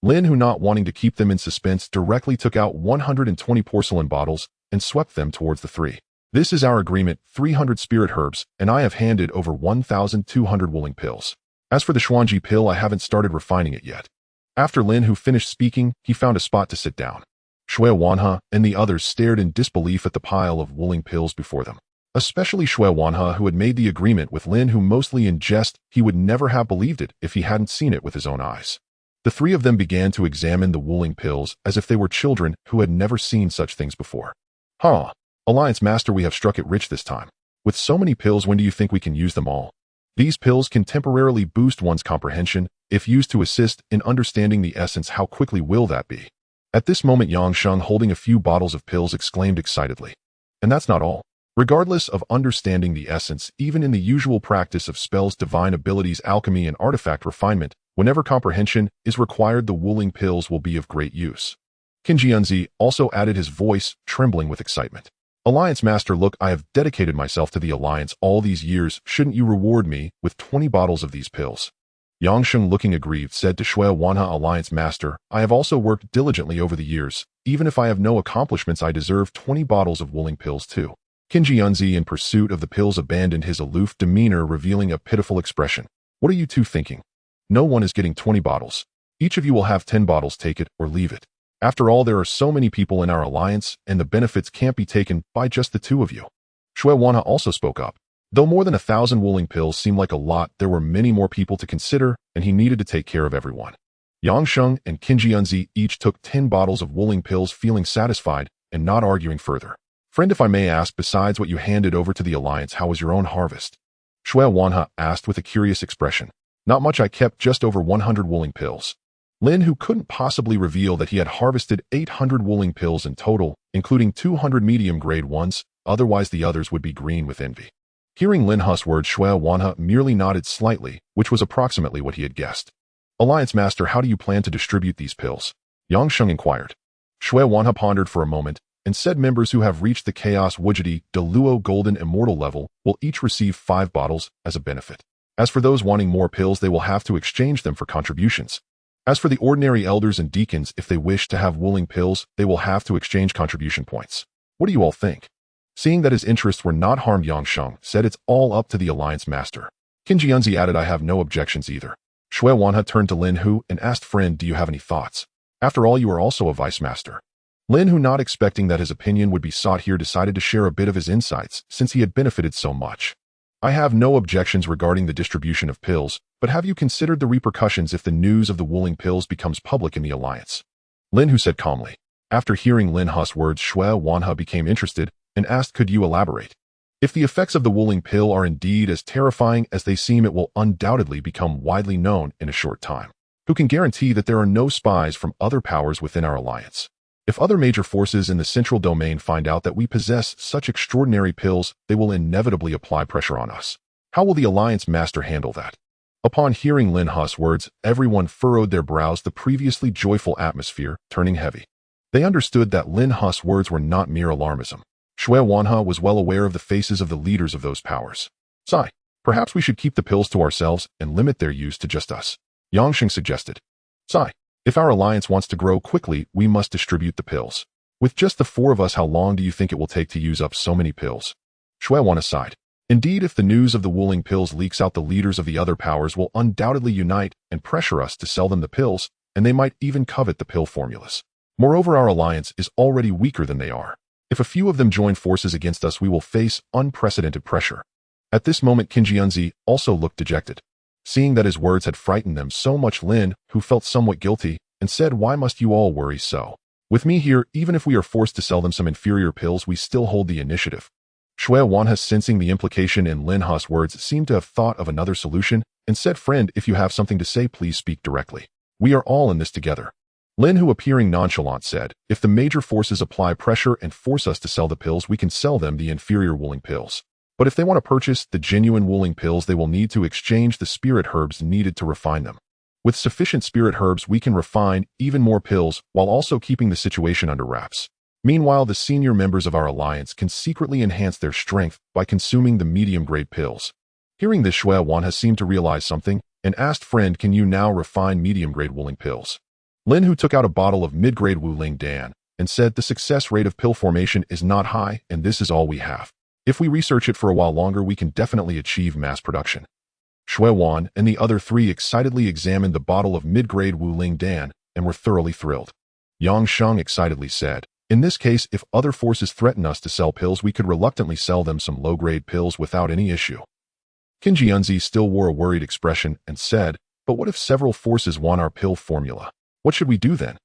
Lin Hu, not wanting to keep them in suspense, directly took out 120 porcelain bottles and swept them towards the 3. "This is our agreement, 300 spirit herbs, and I have handed over 1,200 Wu-Ling pills. As for the Xuanji pill, I haven't started refining it yet." After Lin Hu finished speaking, he found a spot to sit down. Shui Wanha and the others stared in disbelief at the pile of Wu-Ling pills before them. Especially Shui Wanha, who had made the agreement with Lin Hu mostly in jest. He would never have believed it if he hadn't seen it with his own eyes. The 3 of them began to examine the Wu-Ling pills as if they were children who had never seen such things before. "Huh. Alliance Master, we have struck it rich this time. With so many pills, when do you think we can use them all? These pills can temporarily boost one's comprehension. If used to assist in understanding the essence, how quickly will that be?" At this moment, Yang Sheng, holding a few bottles of pills, exclaimed excitedly. "And that's not all. Regardless of understanding the essence, even in the usual practice of spells, divine abilities, alchemy, and artifact refinement, whenever comprehension is required, the Wu-Ling pills will be of great use." Qin Jianzi also added, his voice trembling with excitement. "Alliance Master, look, I have dedicated myself to the Alliance all these years. Shouldn't you reward me with 20 bottles of these pills?" Yang Sheng, looking aggrieved, said to Shui Wanha, "Alliance Master, I have also worked diligently over the years. Even if I have no accomplishments, I deserve 20 bottles of Wu-Ling pills too." Qin Jianzi, in pursuit of the pills, abandoned his aloof demeanor, revealing a pitiful expression. "What are you two thinking? No one is getting 20 bottles. Each of you will have 10 bottles. Take it or leave it. After all, there are so many people in our alliance, and the benefits can't be taken by just the 2 of you." Shui Wanha also spoke up. Though more than 1,000 Wu-Ling pills seemed like a lot, there were many more people to consider, and he needed to take care of everyone. Yang Sheng and Qin Jianzi each took 10 bottles of Wu-Ling pills, feeling satisfied and not arguing further. "Friend, if I may ask, besides what you handed over to the Alliance, how was your own harvest?" Shui Wanha asked with a curious expression. "Not much. I kept just over 100 Wu-Ling pills." Lin Hu couldn't possibly reveal that he had harvested 800 Wu-Ling pills in total, including 200 medium-grade ones, otherwise the others would be green with envy. Hearing Lin Hu's words, Shui Wanha merely nodded slightly, which was approximately what he had guessed. "Alliance Master, how do you plan to distribute these pills?" Yang Sheng inquired. Shui Wanha pondered for a moment and said, "Members who have reached the Chaos Wujidi Deluo Golden Immortal level will each receive 5 bottles as a benefit. As for those wanting more pills, they will have to exchange them for contributions. As for the ordinary elders and deacons, if they wish to have Wu-Ling pills, they will have to exchange contribution points. What do you all think?" Seeing that his interests were not harmed, Yang Sheng said, "It's all up to the Alliance Master." Qin Jianzi added, "I have no objections either." Shui Wanha turned to Lin Hu and asked, "Friend, do you have any thoughts? After all, you are also a Vice Master." Lin Hu, not expecting that his opinion would be sought here, decided to share a bit of his insights since he had benefited so much. "I have no objections regarding the distribution of pills, but have you considered the repercussions if the news of the Wu-Ling pills becomes public in the Alliance?" Lin Hu said calmly. After hearing Lin Hu's words, Shui Wanha became interested and asked, "Could you elaborate? If the effects of the Wu-Ling pill are indeed as terrifying as they seem, it will undoubtedly become widely known in a short time. Who can guarantee that there are no spies from other powers within our alliance? If other major forces in the central domain find out that we possess such extraordinary pills, they will inevitably apply pressure on us. How will the Alliance Master handle that? Upon hearing Lin Hu's words, everyone furrowed their brows, the previously joyful atmosphere turning heavy. They understood that Lin Hu's words were not mere alarmism. Shui Wanhe was well aware of the faces of the leaders of those powers. Sigh. Perhaps we should keep the pills to ourselves and limit their use to just us. Yangsheng suggested. Sigh. If our alliance wants to grow quickly, we must distribute the pills. With just the 4 of us, how long do you think it will take to use up so many pills? Shui Wanhe sighed. Indeed, if the news of the Wuling pills leaks out, the leaders of the other powers will undoubtedly unite and pressure us to sell them the pills, and they might even covet the pill formulas. Moreover, our alliance is already weaker than they are. If a few of them join forces against us, we will face unprecedented pressure. At this moment, Qin Jianzi also looked dejected. Seeing that his words had frightened them so much, Lin Hu felt somewhat guilty and said, "Why must you all worry so? With me here, even if we are forced to sell them some inferior pills, we still hold the initiative." Shui Wanhe, sensing the implication in Lin Hu's words, seemed to have thought of another solution and said, "Friend, if you have something to say, please speak directly. We are all in this together." Lin Hu, appearing nonchalant, said, "If the major forces apply pressure and force us to sell the pills, we can sell them the inferior Wuling pills. But if they want to purchase the genuine Wuling pills, they will need to exchange the spirit herbs needed to refine them. With sufficient spirit herbs, we can refine even more pills while also keeping the situation under wraps. Meanwhile, the senior members of our alliance can secretly enhance their strength by consuming the medium-grade pills." Hearing this, Shui Wanhe seemed to realize something and asked, "Friend, can you now refine medium-grade Wuling pills?" Lin Hu took out a bottle of mid-grade Wuling Dan and said, "The success rate of pill formation is not high, and this is all we have. If we research it for a while longer, we can definitely achieve mass production." Shui Wan and the other 3 excitedly examined the bottle of mid-grade Wuling Dan and were thoroughly thrilled. Yang Sheng excitedly said, "In this case, if other forces threaten us to sell pills, we could reluctantly sell them some low-grade pills without any issue." Qin Jianzi still wore a worried expression and said, "But what if several forces want our pill formula? What should we do then?"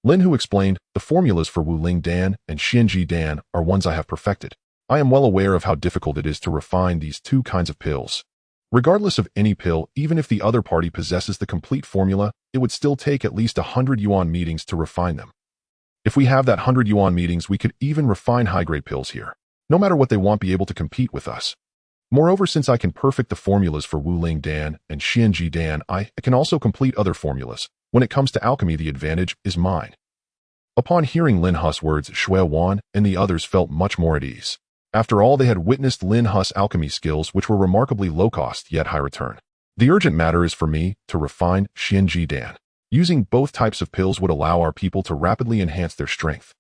Lin Hu explained, "The formulas for Wuling Dan and Xianji Dan are ones I have perfected. I am well aware of how difficult it is to refine these 2 kinds of pills. Regardless of any pill, even if the other party possesses the complete formula, it would still take at least 100 yuan meetings to refine them. If we have that 100 yuan meetings, we could even refine high-grade pills here. No matter what, they won't be able to compete with us. Moreover, since I can perfect the formulas for Wuling Dan and Xianji Dan, I can also complete other formulas. When it comes to alchemy, the advantage is mine." Upon hearing Lin Hu's words, Shui Wan and the others felt much more at ease. After all, they had witnessed Lin Hu's alchemy skills, which were remarkably low-cost yet high return. "The urgent matter is for me to refine Xianji Dan. Using both types of pills would allow our people to rapidly enhance their strength.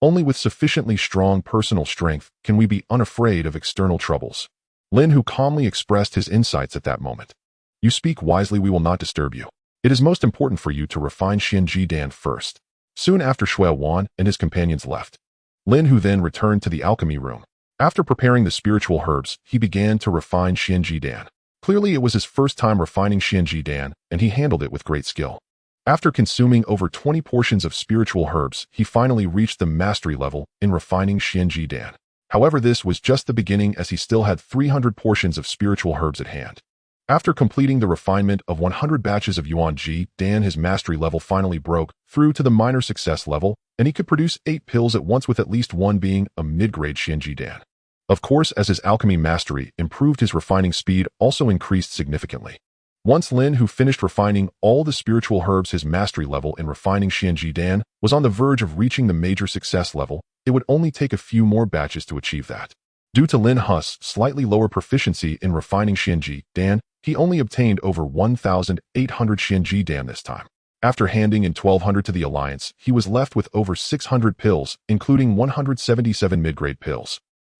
Only with sufficiently strong personal strength can we be unafraid of external troubles." Lin Hu calmly expressed his insights at that moment. "You speak wisely, we will not disturb you. It is most important for you to refine Xianji Dan first." Soon after, Shui Wan and his companions left. Lin Hu then returned to the alchemy room. After preparing the spiritual herbs, he began to refine Xianji Dan. Clearly, it was his first time refining Xianji Dan, and he handled it with great skill. After consuming over 20 portions of spiritual herbs, he finally reached the mastery level in refining Xianji Dan. However, this was just the beginning, as he still had 300 portions of spiritual herbs at hand. After completing the refinement of 100 batches of Yuan Ji Dan, his mastery level finally broke through to the minor success level, and he could produce 8 pills at once, with at least one being a mid-grade Xianji Dan. Of course, as his alchemy mastery improved, his refining speed also increased significantly. Once Lin Hu finished refining all the spiritual herbs, his mastery level in refining Xianji Dan was on the verge of reaching the major success level. It would only take a few more batches to achieve that. Due to Lin Hu's slightly lower proficiency in refining Xianji Dan, he only obtained over 1,800 Xianji Dan this time. After handing in 1,200 to the Alliance, he was left with over 600 pills, including 177 mid-grade pills.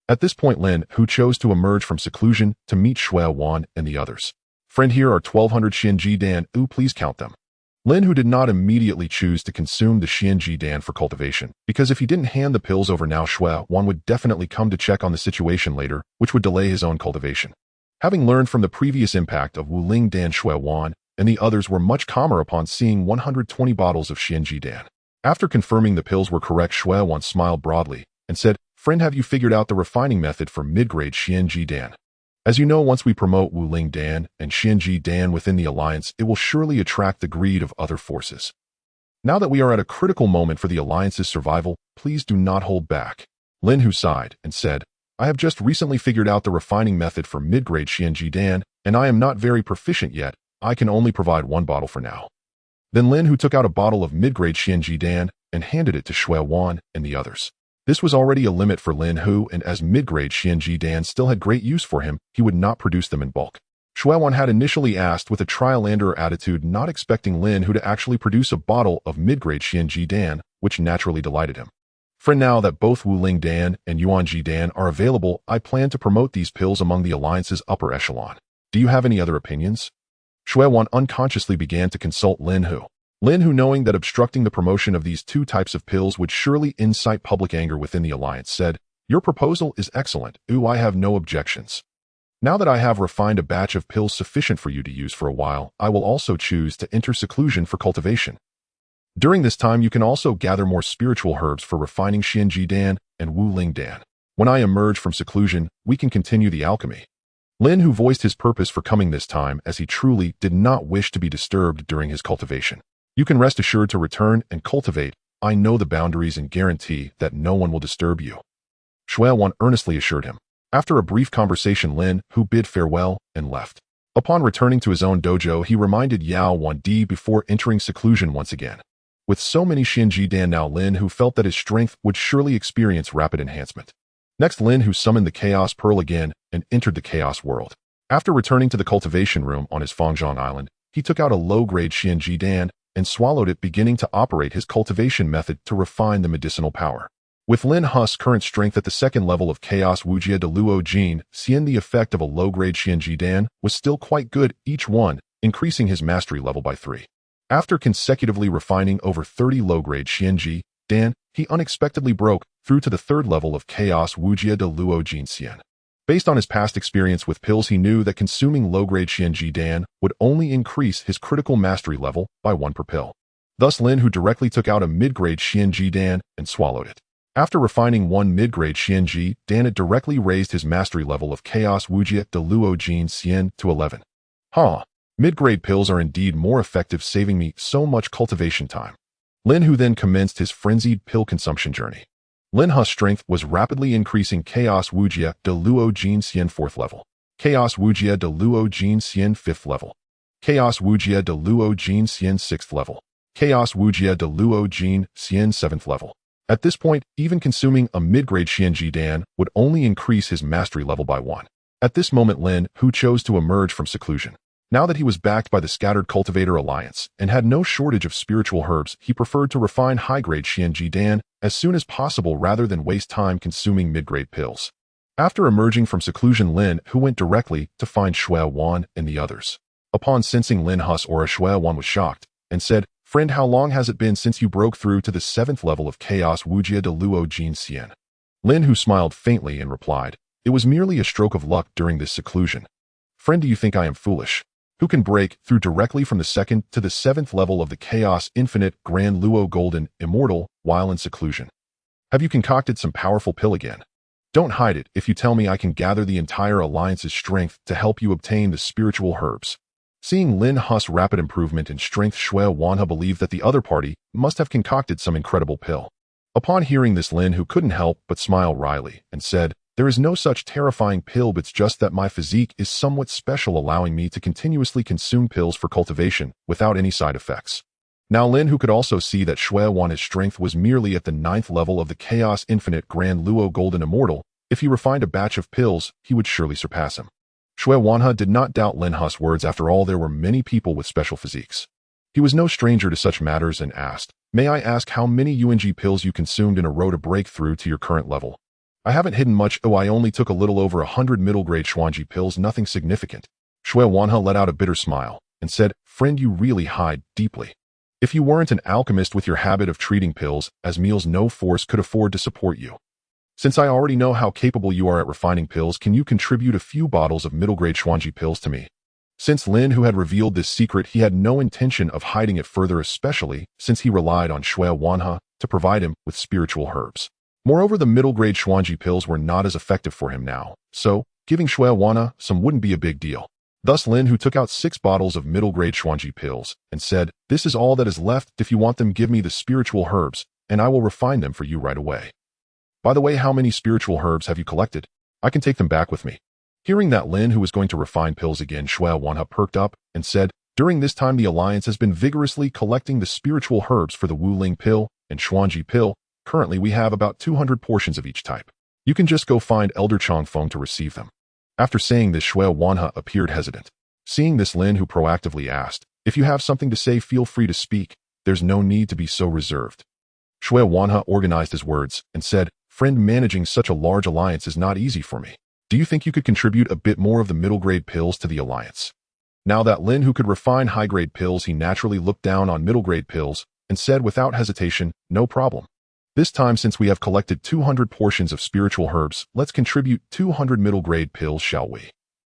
At this point, Lin Hu chose to emerge from seclusion to meet Shui Wan and the others. "Friend, here are 1,200 Xianji Dan. Please count them." Lin Hu did not immediately choose to consume the Xianji Dan for cultivation, because if he didn't hand the pills over now, Shui Wan would definitely come to check on the situation later, which would delay his own cultivation. Having learned from the previous impact of Wuling Dan, Shui Wan and the others were much calmer upon seeing 120 bottles of Xianji Dan. After confirming the pills were correct, Shui Wan smiled broadly and said, "Friend, have you figured out the refining method for mid-grade Xianji Dan? As you know, once we promote Wuling Dan and Xianji Dan within the Alliance, it will surely attract the greed of other forces. Now that we are at a critical moment for the Alliance's survival, please do not hold back. Lin Hu sighed and said, I have just recently figured out the refining method for mid-grade Xianji Dan, and I am not very proficient yet. I can only provide one bottle for now. Then Lin Hu took out a bottle of mid-grade Xianji Dan and handed it to Shui Wan and the others. This was already a limit for Lin Hu, and as mid-grade Xianji Dan still had great use for him, he would not produce them in bulk. Shui Wan had initially asked with a trial-lander attitude, not expecting Lin Hu to actually produce a bottle of mid-grade Xianji Dan, which naturally delighted him. For now that both Wuling Dan and Yuanji Dan are available, I plan to promote these pills among the Alliance's upper echelon. Do you have any other opinions? Shui Wan unconsciously began to consult Lin Hu. Lin Hu, knowing that obstructing the promotion of these two types of pills would surely incite public anger within the Alliance, said, Your proposal is excellent. I have no objections. Now that I have refined a batch of pills sufficient for you to use for a while, I will also choose to enter seclusion for cultivation. During this time, you can also gather more spiritual herbs for refining Xianji Dan and Wuling Dan. When I emerge from seclusion, we can continue the alchemy. Lin Hu voiced his purpose for coming this time, as he truly did not wish to be disturbed during his cultivation. You can rest assured to return and cultivate. I know the boundaries and guarantee that no one will disturb you. Shui Wan earnestly assured him. After a brief conversation, Lin Hu bid farewell and left. Upon returning to his own dojo, he reminded Yao Wandi before entering seclusion once again. With so many Xianji Dan now, Lin Hu felt that his strength would surely experience rapid enhancement. Next, Lin Hu summoned the Chaos Pearl again and entered the Chaos world. After returning to the cultivation room on his Fangzhong Island, he took out a low-grade Xianji Dan and swallowed it, beginning to operate his cultivation method to refine the medicinal power. With Lin Hu's current strength at the second level of Chaos Wujia de Luo Jin, Xian, the effect of a low-grade Xianji Dan was still quite good, each one increasing his mastery level by 3. After consecutively refining over 30 low-grade Xianji Dan, he unexpectedly broke through to the third level of Chaos Wujia de Luo Jin Xian. Based on his past experience with pills, he knew that consuming low-grade Xianji Dan would only increase his critical mastery level by 1 per pill. Thus, Lin Hu directly took out a mid-grade Xianji Dan and swallowed it. After refining 1 mid-grade Xianji Dan, it directly raised his mastery level of Chaos Wujia de Luo Jin Xian to 11. Mid-grade pills are indeed more effective, saving me so much cultivation time. Lin Hu then commenced his frenzied pill consumption journey. Lin Hu's strength was rapidly increasing. Chaos Wujia de Luo Jin Xian 4th level. Chaos Wujia de Luo Jin Xian 5th level. Chaos Wujia de Luo Jin Xian 6th level. Chaos Wujia de Luo Jin Xian 7th level. At this point, even consuming a mid-grade Xianji Dan would only increase his mastery level by 1. At this moment, Lin Hu chose to emerge from seclusion. Now that he was backed by the scattered cultivator alliance and had no shortage of spiritual herbs, he preferred to refine high-grade Xianji Dan as soon as possible rather than waste time consuming mid-grade pills. After emerging from seclusion, Lin Hu went directly to find Shui Wan and the others. Upon sensing Lin Hu's aura, Shui Wan was shocked and said, Friend, how long has it been since you broke through to the 7th level of Chaos Wujia de Luo Jin Xian? Lin Hu smiled faintly and replied, It was merely a stroke of luck during this seclusion. Friend, do you think I am foolish? Who can break through directly from the 2nd to the 7th level of the Chaos Infinite Grand Luo Golden Immortal while in seclusion? Have you concocted some powerful pill again? Don't hide it if you tell me I can gather the entire Alliance's strength to help you obtain the spiritual herbs. Seeing Lin Hu's rapid improvement in strength, Shui Wanha believed that the other party must have concocted some incredible pill. Upon hearing this, Lin Hu couldn't help but smile wryly and said, There is no such terrifying pill, but it's just that my physique is somewhat special, allowing me to continuously consume pills for cultivation without any side effects. Now Lin Hu could also see that Shui Wan's strength was merely at the 9th level of the Chaos Infinite Grand Luo Golden Immortal. If he refined a batch of pills, he would surely surpass him. Shui Wanha did not doubt Lin Hu's words. After all, there were many people with special physiques. He was no stranger to such matters and asked, May I ask how many UNG pills you consumed in a row to break through to your current level? I haven't hidden much. I only took a little over 100 middle-grade Xuanji pills, nothing significant. Shui Wanha let out a bitter smile and said, Friend, you really hide deeply. If you weren't an alchemist with your habit of treating pills as meals, no force could afford to support you. Since I already know how capable you are at refining pills, can you contribute a few bottles of middle-grade Xuanji pills to me? Since Lin Hu had revealed this secret, he had no intention of hiding it further, especially since he relied on Shui Wanha to provide him with spiritual herbs. Moreover, the middle-grade Xuanji pills were not as effective for him now, so giving Shui Wanha some wouldn't be a big deal. Thus Lin Hu took out 6 bottles of middle-grade Xuanji pills and said, "This is all that is left. If you want them, give me the spiritual herbs, and I will refine them for you right away. By the way, how many spiritual herbs have you collected? I can take them back with me." Hearing that Lin Hu was going to refine pills again, Shui Wanhe perked up and said, "During this time the Alliance has been vigorously collecting the spiritual herbs for the Wu-Ling pill and Xuanji pill. Currently we have about 200 portions of each type. You can just go find Elder Changfeng to receive them." After saying this, Shui Wanhe appeared hesitant. Seeing this, Lin Hu proactively asked, "If you have something to say, feel free to speak. There's no need to be so reserved." Shui Wanhe organized his words and said, "Friend, managing such a large alliance is not easy for me. Do you think you could contribute a bit more of the middle-grade pills to the alliance?" Now that Lin Hu could refine high-grade pills, he naturally looked down on middle-grade pills and said without hesitation, "No problem. This time, since we have collected 200 portions of spiritual herbs, let's contribute 200 middle-grade pills, shall we?"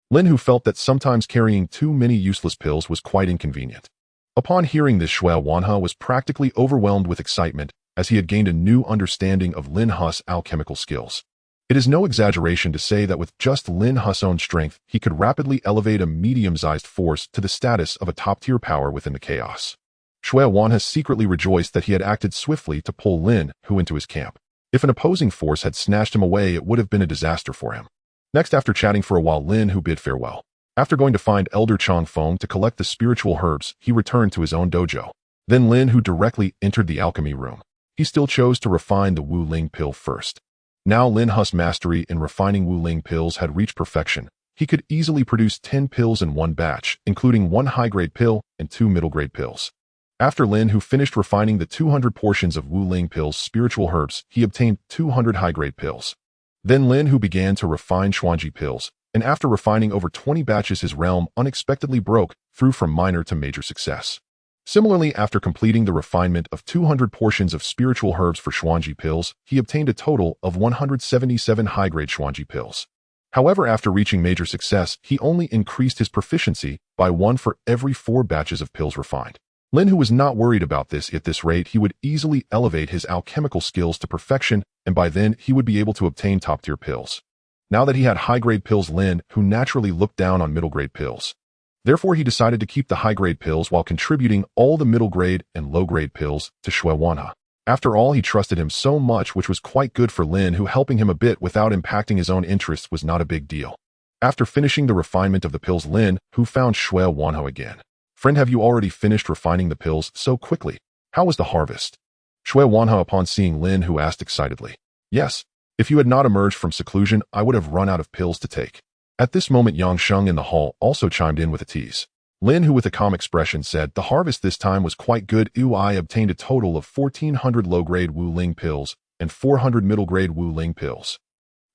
Lin Hu felt that sometimes carrying too many useless pills was quite inconvenient. Upon hearing this, Shui Wanhe was practically overwhelmed with excitement as he had gained a new understanding of Lin Hu's alchemical skills. It is no exaggeration to say that with just Lin Hu's own strength, he could rapidly elevate a medium-sized force to the status of a top-tier power within the chaos. Shui Wanhe secretly rejoiced that he had acted swiftly to pull Lin Hu into his camp. If an opposing force had snatched him away, it would have been a disaster for him. Next, after chatting for a while, Lin Hu bid farewell. After going to find Elder Changfeng to collect the spiritual herbs, he returned to his own dojo. Then Lin Hu directly entered the alchemy room. He still chose to refine the Wu-Ling pill first. Now Lin Hu's mastery in refining Wu-Ling pills had reached perfection. He could easily produce 10 pills in one batch, including 1 high-grade pill and 2 middle-grade pills. After Lin Hu finished refining the 200 portions of Wu-Ling pills spiritual herbs, he obtained 200 high-grade pills. Then Lin Hu began to refine Xuanji pills, and after refining over 20 batches, his realm unexpectedly broke through from minor to major success. Similarly, after completing the refinement of 200 portions of spiritual herbs for Xuanji pills, he obtained a total of 177 high-grade Xuanji pills. However, after reaching major success, he only increased his proficiency by 1 for every 4 batches of pills refined. Lin Hu was not worried about this. At this rate, he would easily elevate his alchemical skills to perfection, and by then he would be able to obtain top-tier pills. Now that he had high-grade pills, Lin Hu naturally looked down on middle-grade pills. Therefore, he decided to keep the high-grade pills while contributing all the middle-grade and low-grade pills to Shui Wanhe. After all, he trusted him so much, which was quite good for Lin Hu. Helping him a bit without impacting his own interests was not a big deal. After finishing the refinement of the pills, Lin Hu found Shui Wanhe again. "Friend, have you already finished refining the pills so quickly? How was the harvest?" Shui Wanhe, upon seeing Lin Hu, asked excitedly. "Yes. If you had not emerged from seclusion, I would have run out of pills to take." At this moment, Yang Sheng in the hall also chimed in with a tease. Lin Hu, with a calm expression, said, "The harvest this time was quite good. I obtained a total of 1,400 low-grade Wu-Ling pills and 400 middle-grade Wu-Ling pills.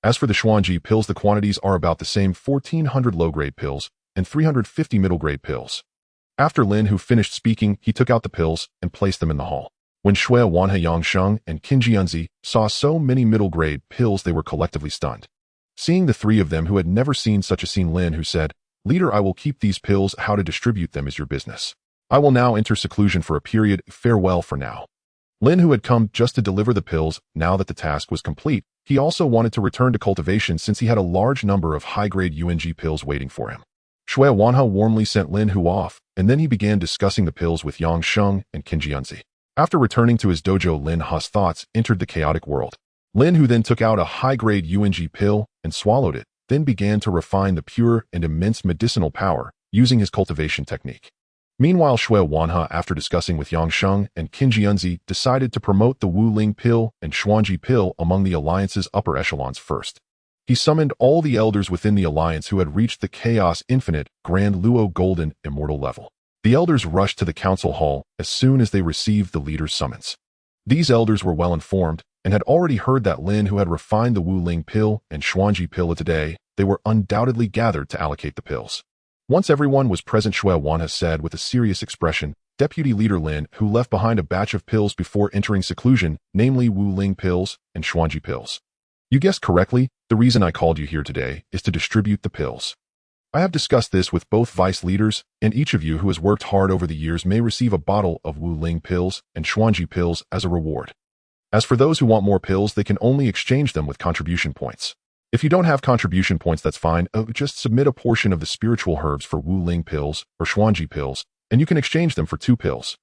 As for the Xuanji pills, the quantities are about the same: 1,400 low-grade pills and 350 middle-grade pills." After Lin Hu finished speaking, he took out the pills and placed them in the hall. When Shui Wanhe, Yang Sheng, and Qin Jianzi saw so many middle-grade pills, they were collectively stunned. Seeing the 3 of them who had never seen such a scene, Lin Hu said, "Leader, I will keep these pills. How to distribute them is your business. I will now enter seclusion for a period. Farewell for now." Lin Hu had come just to deliver the pills. Now that the task was complete, he also wanted to return to cultivation since he had a large number of high-grade UNG pills waiting for him. Shui Wanhe warmly sent Lin Hu off, and then he began discussing the pills with Yang Sheng and Qin Jianzi. After returning to his dojo, Lin Hu's thoughts entered the chaotic world. Lin Hu then took out a high-grade UNG pill and swallowed it, then began to refine the pure and immense medicinal power using his cultivation technique. Meanwhile, Shui Wanhe, after discussing with Yang Sheng and Qin Jianzi, decided to promote the Wu-Ling pill and Xuanji pill among the alliance's upper echelons first. He summoned all the elders within the alliance who had reached the Chaos Infinite Grand Luo Golden Immortal level. The elders rushed to the council hall as soon as they received the leader's summons. These elders were well informed and had already heard that Lin Hu had refined the Wu-Ling pill and Xuanji pill today. They were undoubtedly gathered to allocate the pills. Once everyone was present, Shui Wanhe said with a serious expression, "Deputy Leader Lin Hu left behind a batch of pills before entering seclusion, namely Wu-Ling pills and Xuanji pills. You guessed correctly. The reason I called you here today is to distribute the pills. I have discussed this with both vice leaders, and each of you who has worked hard over the years may receive a bottle of Wu-Ling pills and Xuanji pills as a reward. As for those who want more pills, they can only exchange them with contribution points. If you don't have contribution points, that's fine. Just submit a portion of the spiritual herbs for Wu-Ling pills or Xuanji pills, and you can exchange them for 2 pills.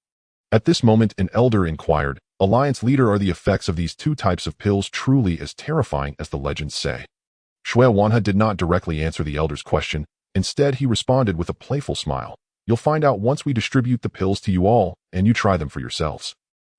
At this moment, an elder inquired, Alliance leader, are the effects of these 2 types of pills truly as terrifying as the legends say? Shui Wanhe did not directly answer the elder's question. Instead, he responded with a playful smile. You'll find out once we distribute the pills to you all, and you try them for yourselves.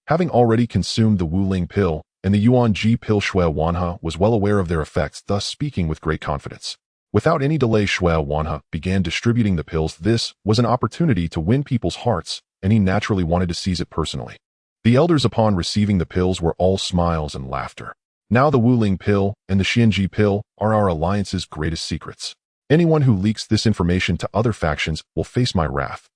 Having already consumed the Wu-Ling pill and the Yuan-Ji pill, Shui Wanhe was well aware of their effects, thus speaking with great confidence. Without any delay, Shui Wanhe began distributing the pills. This was an opportunity to win people's hearts, and he naturally wanted to seize it personally. The elders, upon receiving the pills, were all smiles and laughter. Now the Wu-Ling pill and the Xianji pill are our alliance's greatest secrets. Anyone who leaks this information to other factions will face my wrath.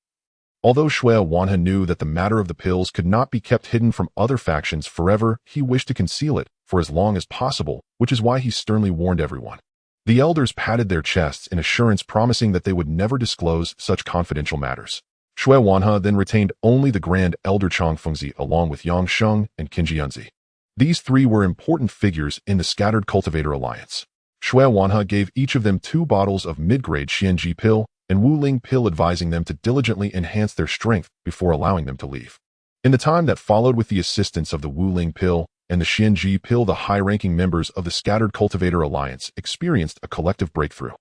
Although Shui Wanhe knew that the matter of the pills could not be kept hidden from other factions forever, he wished to conceal it for as long as possible, which is why he sternly warned everyone. The elders patted their chests in assurance, promising that they would never disclose such confidential matters. Shui Wanhe then retained only the Grand Elder Changfengzi along with Yang Sheng and Qinjianzi. These 3 were important figures in the scattered cultivator alliance. Shui Wanhe gave each of them 2 bottles of mid-grade Xianji pill and Wu-Ling pill, advising them to diligently enhance their strength before allowing them to leave. In the time that followed, with the assistance of the Wu-Ling pill and the Xianji pill, the high-ranking members of the Scattered Cultivator Alliance experienced a collective breakthrough.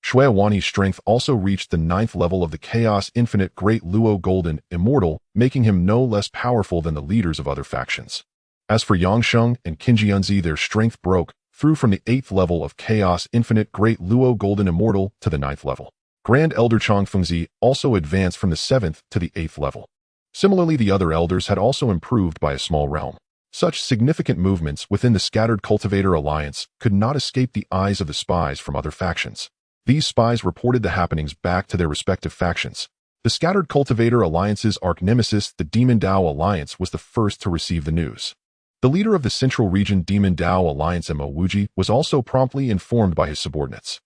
Shui Wanhe's strength also reached the 9th level of the Chaos Infinite Great Luo Golden Immortal, making him no less powerful than the leaders of other factions. As for Yangsheng and Qinjianzi, their strength broke through from the 8th level of Chaos Infinite Great Luo Golden Immortal to the 9th level. Grand Elder Changfengzi also advanced from the 7th to the 8th level. Similarly, the other elders had also improved by a small realm. Such significant movements within the Scattered Cultivator Alliance could not escape the eyes of the spies from other factions. These spies reported the happenings back to their respective factions. The Scattered Cultivator Alliance's arch-nemesis, the Demon Dao Alliance, was the first to receive the news. The leader of the Central Region Demon Dao Alliance, Mo Wuji, was also promptly informed by his subordinates.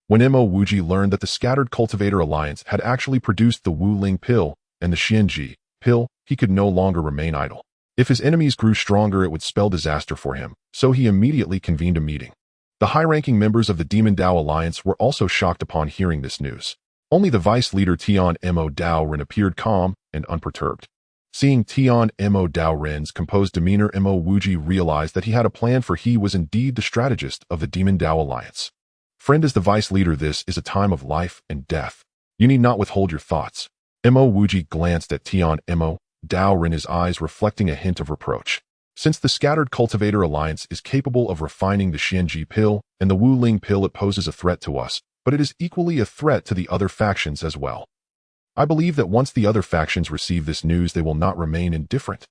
When Mo Wuji learned that the Scattered Cultivator Alliance had actually produced the Wu-Ling pill and the Xianji pill, he could no longer remain idle. If his enemies grew stronger, it would spell disaster for him, so he immediately convened a meeting. The high-ranking members of the Demon Dao Alliance were also shocked upon hearing this news. Only the vice leader Tian Mo Dao Ren appeared calm and unperturbed. Seeing Tian Mo Dao Ren's composed demeanor, Mo Wuji realized that he had a plan, for he was indeed the strategist of the Demon Dao Alliance. Friend, as the vice leader, this is a time of life and death. You need not withhold your thoughts. Mo Wuji glanced at Tian Mo Dao Ren, his eyes reflecting a hint of reproach. Since the Scattered Cultivator Alliance is capable of refining the Xianji pill and the Wu-Ling pill, it poses a threat to us, but it is equally a threat to the other factions as well. I believe that once the other factions receive this news, they will not remain indifferent.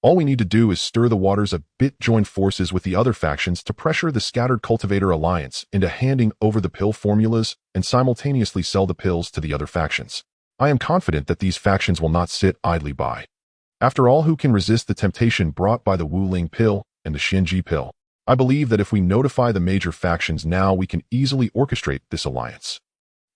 All we need to do is stir the waters a bit, join forces with the other factions to pressure the Scattered Cultivator Alliance into handing over the pill formulas and simultaneously sell the pills to the other factions. I am confident that these factions will not sit idly by. After all, who can resist the temptation brought by the Wu-Ling pill and the Xianji pill? I believe that if we notify the major factions now, we can easily orchestrate this alliance.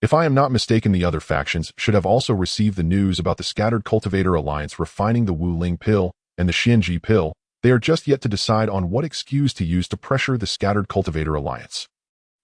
If I am not mistaken, the other factions should have also received the news about the Scattered Cultivator Alliance refining the Wu-Ling pill and the Xianji pill. They are just yet to decide on what excuse to use to pressure the Scattered Cultivator Alliance.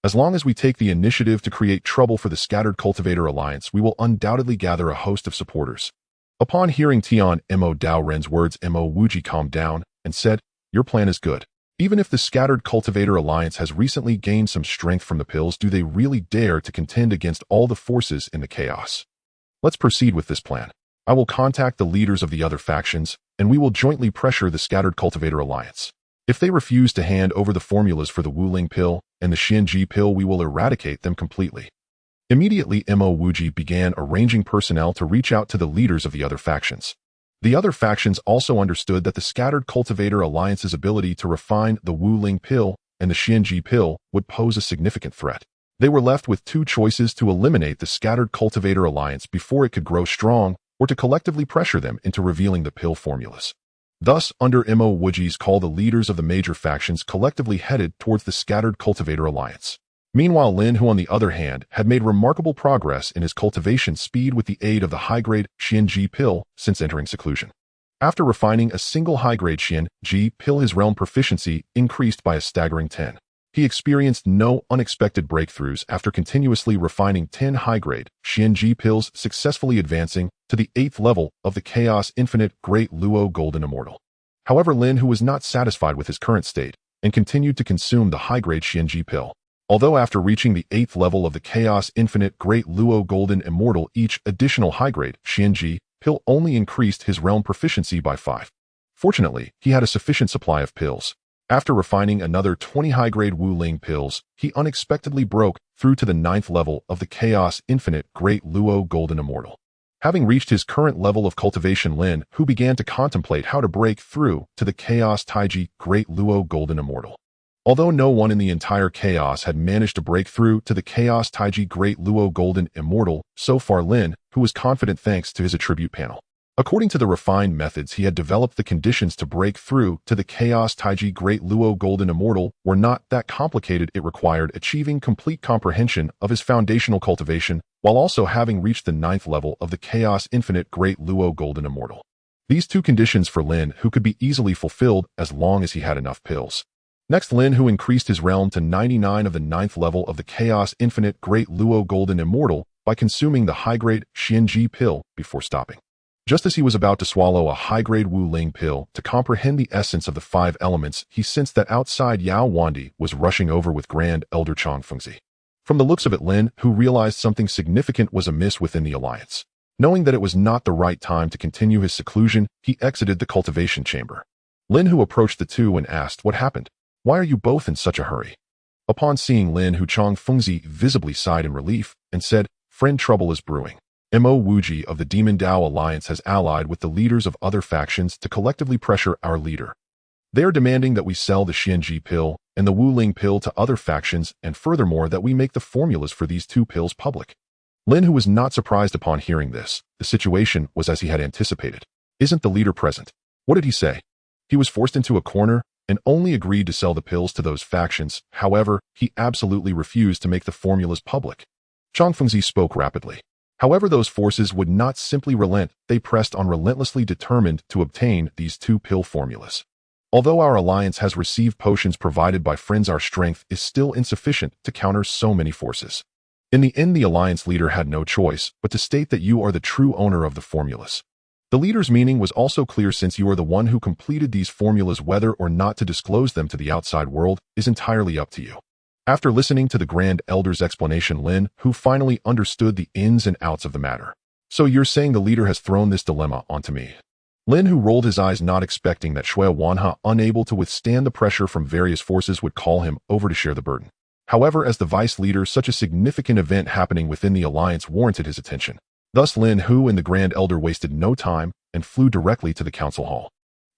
As long as we take the initiative to create trouble for the Scattered Cultivator Alliance, we will undoubtedly gather a host of supporters. Upon hearing Tian Mo Dao Ren's words, Mo Wuji calmed down and said, "Your plan is good. Even if the Scattered Cultivator Alliance has recently gained some strength from the pills, do they really dare to contend against all the forces in the chaos? Let's proceed with this plan. I will contact the leaders of the other factions, and we will jointly pressure the Scattered Cultivator Alliance. If they refuse to hand over the formulas for the Wu-Ling pill and the Xianji pill, we will eradicate them completely." Immediately, Mo Wuji began arranging personnel to reach out to the leaders of the other factions. The other factions also understood that the Scattered Cultivator Alliance's ability to refine the Wu-Ling pill and the Xianji pill would pose a significant threat. They were left with 2 choices: to eliminate the Scattered Cultivator Alliance before it could grow strong, or to collectively pressure them into revealing the pill formulas. Thus, under Mo Wuji's call, the leaders of the major factions collectively headed towards the Scattered Cultivator Alliance. Meanwhile, Lin Hu, on the other hand, had made remarkable progress in his cultivation speed with the aid of the high-grade Xianji pill since entering seclusion. After refining a single high-grade Xianji pill, his realm proficiency increased by a staggering 10. He experienced no unexpected breakthroughs after continuously refining 10 high-grade Xianji pills, successfully advancing to the 8th level of the Chaos Infinite Great Luo Golden Immortal. However, Lin Hu was not satisfied with his current state and continued to consume the high-grade Xianji pill. Although after reaching the 8th level of the Chaos Infinite Great Luo Golden Immortal, each additional high-grade Xianji pill only increased his realm proficiency by 5. Fortunately, he had a sufficient supply of pills. After refining another 20 high-grade Wu-Ling pills, he unexpectedly broke through to the 9th level of the Chaos Infinite Great Luo Golden Immortal. Having reached his current level of cultivation, Lin Hu began to contemplate how to break through to the Chaos Taiji Great Luo Golden Immortal. Although no one in the entire Chaos had managed to break through to the Chaos Taiji Great Luo Golden Immortal, so far Lin Hu was confident thanks to his attribute panel. According to the refined methods he had developed, the conditions to break through to the Chaos Taiji Great Luo Golden Immortal were not that complicated. It required achieving complete comprehension of his foundational cultivation, while also having reached the 9th level of the Chaos Infinite Great Luo Golden Immortal. These two conditions for Lin Hu could be easily fulfilled as long as he had enough pills. Next, Lin Hu increased his realm to 99 of the 9th level of the Chaos Infinite Great Luo Golden Immortal by consuming the high-grade Xianji pill before stopping. Just as he was about to swallow a high-grade Wu-Ling pill to comprehend the essence of the 5 elements, he sensed that outside Yao Wandi was rushing over with Grand Elder Chang Fengzi. From the looks of it, Lin Hu realized something significant was amiss within the alliance. Knowing that it was not the right time to continue his seclusion, he exited the cultivation chamber. Lin Hu approached the two and asked, "What happened? Why are you both in such a hurry?" Upon seeing Lin Hu, Chang Fengzi visibly sighed in relief and said, "Friend, trouble is brewing. Mo Wuji of the Demon Dao Alliance has allied with the leaders of other factions to collectively pressure our leader. They are demanding that we sell the Xianji pill and the Wu-Ling pill to other factions, and furthermore that we make the formulas for these 2 pills public." Lin Hu was not surprised upon hearing this. The situation was as he had anticipated. "Isn't the leader present? What did he say?" He was forced into a corner and only agreed to sell the pills to those factions. However, he absolutely refused to make the formulas public. Chang Fengzi spoke rapidly. However, those forces would not simply relent. They pressed on, relentlessly determined to obtain these 2 pill formulas. Although our alliance has received potions provided by friends, our strength is still insufficient to counter so many forces. In the end, the alliance leader had no choice but to state that you are the true owner of the formulas. The leader's meaning was also clear: since you are the one who completed these formulas, whether or not to disclose them to the outside world is entirely up to you. After listening to the Grand Elder's explanation, Lin Hu finally understood the ins and outs of the matter. "So you're saying the leader has thrown this dilemma onto me?" Lin Hu rolled his eyes, not expecting that Shui Wanhe, unable to withstand the pressure from various forces, would call him over to share the burden. However, as the vice leader, such a significant event happening within the alliance warranted his attention. Thus, Lin Hu and the Grand Elder wasted no time and flew directly to the council hall.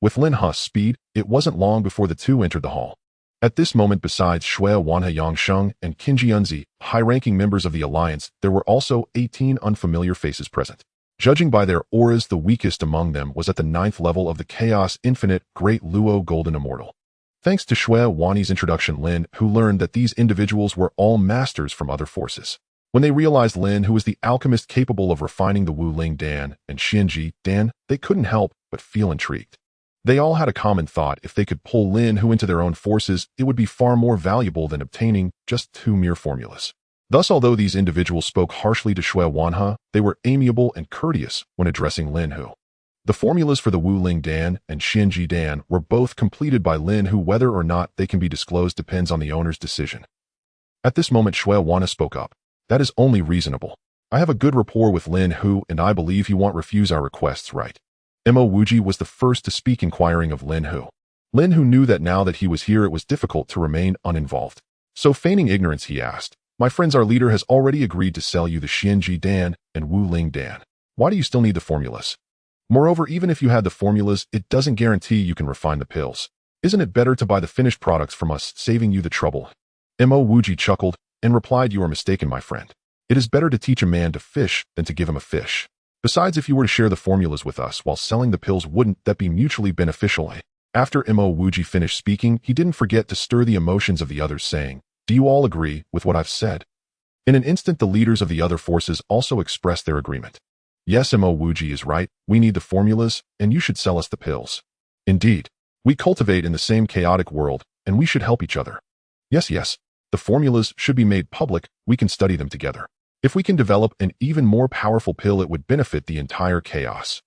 With Lin Hu's speed, it wasn't long before the two entered the hall. At this moment, besides Shui Wanhe, Yangsheng, and Qinji Yunzi, high-ranking members of the alliance, there were also 18 unfamiliar faces present. Judging by their auras, the weakest among them was at the 9th level of the Chaos Infinite Great Luo Golden Immortal. Thanks to Shui Wanhe's introduction, Lin Hu learned that these individuals were all masters from other forces. When they realized Lin Hu was the alchemist capable of refining the Wu-Ling Dan and Xianji Dan, they couldn't help but feel intrigued. They all had a common thought: if they could pull Lin Hu into their own forces, it would be far more valuable than obtaining just 2 mere formulas. Thus, although these individuals spoke harshly to Shui Wanhe, they were amiable and courteous when addressing Lin Hu. The formulas for the Wu-Ling Dan and Xianji Dan were both completed by Lin Hu. Whether or not they can be disclosed depends on the owner's decision. At this moment, Shui Wanhe spoke up. "That is only reasonable. I have a good rapport with Lin Hu, and I believe he won't refuse our requests, right?" Mo Wuji was the first to speak, inquiring of Lin Hu. Lin Hu knew that now that he was here, it was difficult to remain uninvolved. So, feigning ignorance, he asked, "My friends, our leader has already agreed to sell you the Xianji Dan and Wu-Ling Dan. Why do you still need the formulas? Moreover, even if you had the formulas, it doesn't guarantee you can refine the pills. Isn't it better to buy the finished products from us, saving you the trouble?" Mo Wuji chuckled and replied, "You are mistaken, my friend. It is better to teach a man to fish than to give him a fish. Besides, if you were to share the formulas with us while selling the pills, wouldn't that be mutually beneficial?" After Mo Wuji finished speaking, he didn't forget to stir the emotions of the others, saying, "Do you all agree with what I've said?" In an instant, the leaders of the other forces also expressed their agreement. "Yes, Mo Wuji is right. We need the formulas, and you should sell us the pills. Indeed, we cultivate in the same chaotic world, and we should help each other." Yes, the formulas should be made public. We can study them together. If we can develop an even more powerful pill, it would benefit the entire chaos.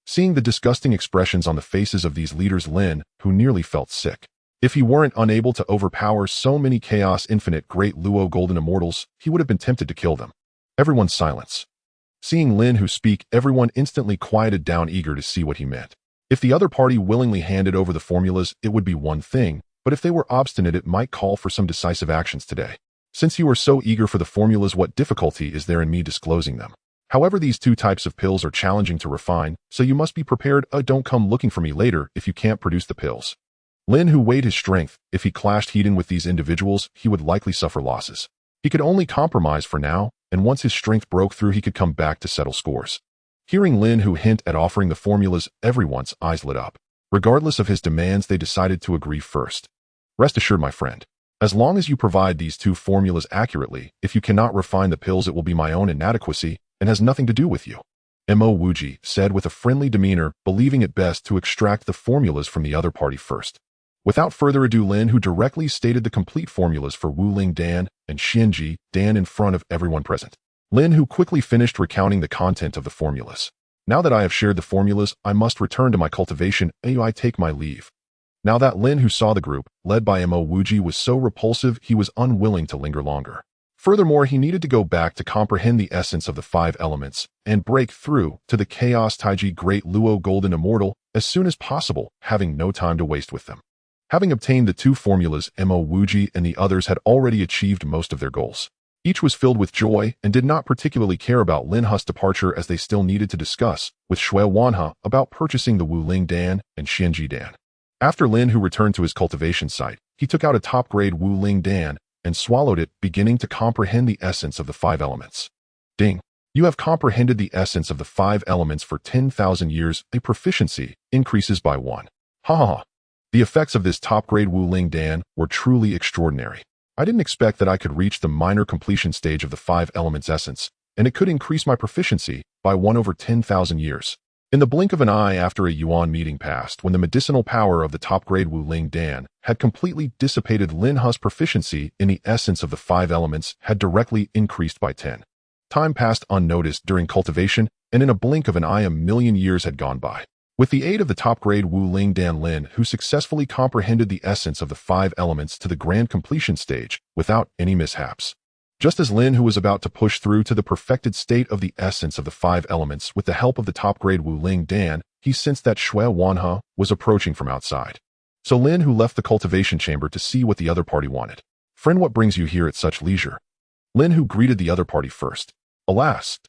Seeing the disgusting expressions on the faces of these leaders, Lin Hu nearly felt sick. If he weren't unable to overpower so many Chaos Infinite Great Luo Golden Immortals, he would have been tempted to kill them. Everyone's silence. Seeing Lin Hu speak, everyone instantly quieted down, eager to see what he meant. If the other party willingly handed over the formulas, it would be one thing, but if they were obstinate, it might call for some decisive actions today. Since you are so eager for the formulas, what difficulty is there in me disclosing them? However, these two types of pills are challenging to refine, so you must be prepared. Don't come looking for me later if you can't produce the pills. Lin Hu weighed his strength. If he clashed head-on with these individuals, he would likely suffer losses. He could only compromise for now, and once his strength broke through, he could come back to settle scores. Hearing Lin Hu hint at offering the formulas, everyone's eyes lit up. Regardless of his demands, they decided to agree first. Rest assured, my friend. As long as you provide these two formulas accurately, if you cannot refine the pills, it will be my own inadequacy and has nothing to do with you. Mo Wuji said with a friendly demeanor, believing it best to extract the formulas from the other party first. Without further ado, Lin Hu directly stated the complete formulas for Wuling Dan and Xianji Dan in front of everyone present. Lin Hu quickly finished recounting the content of the formulas. Now that I have shared the formulas, I must return to my cultivation. I take my leave. Now that Lin Hu saw the group, led by Mo Wuji, was so repulsive, he was unwilling to linger longer. Furthermore, he needed to go back to comprehend the essence of the 5 elements and break through to the Chaos Taiji Great Luo Golden Immortal as soon as possible, having no time to waste with them. Having obtained the 2 formulas, Mo Wuji and the others had already achieved most of their goals. Each was filled with joy and did not particularly care about Lin Hu's departure, as they still needed to discuss with Shui Wanhe about purchasing the Wuling Dan and Xianji Dan. After Lin Hu returned to his cultivation site, he took out a top-grade Wuling Dan and swallowed it, beginning to comprehend the essence of the 5 elements. Ding! You have comprehended the essence of the 5 elements for 10,000 years. A proficiency increases by 1. Ha ha ha! The effects of this top-grade Wuling Dan were truly extraordinary. I didn't expect that I could reach the minor completion stage of the 5 elements essence, and it could increase my proficiency by 1 over 10,000 years. In the blink of an eye, after a yuan meeting passed, when the medicinal power of the top-grade Wuling Dan had completely dissipated, Lin Hu's proficiency in the essence of the 5 elements had directly increased by 10. Time passed unnoticed during cultivation, and in a blink of an eye, 1,000,000 years had gone by. With the aid of the top-grade Wuling Dan, Lin Hu successfully comprehended the essence of the 5 elements to the grand completion stage without any mishaps. Just as Lin Hu was about to push through to the perfected state of the essence of the 5 elements with the help of the top-grade Wuling Dan, he sensed that Shui Wanhe was approaching from outside. So Lin Hu left the cultivation chamber to see what the other party wanted. Friend, what brings you here at such leisure? Lin Hu greeted the other party first. Alas!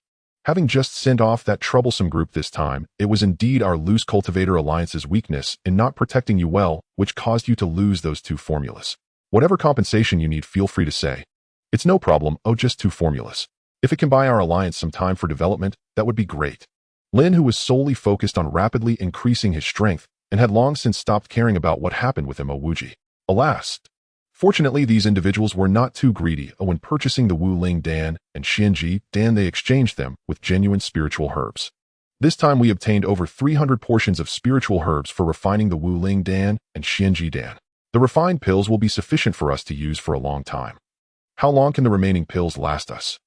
Having just sent off that troublesome group this time, it was indeed our loose cultivator alliance's weakness in not protecting you well, which caused you to lose those 2 formulas. Whatever compensation you need, feel free to say. It's no problem. Just 2 formulas. If it can buy our alliance some time for development, that would be great. Lin Hu was solely focused on rapidly increasing his strength and had long since stopped caring about what happened with Mo Wuji. Alas! Fortunately, these individuals were not too greedy. When purchasing the Wuling Dan and Xianji Dan, they exchanged them with genuine spiritual herbs. This time we obtained over 300 portions of spiritual herbs for refining the Wuling Dan and Xianji Dan. The refined pills will be sufficient for us to use for a long time. How long can the remaining pills last us?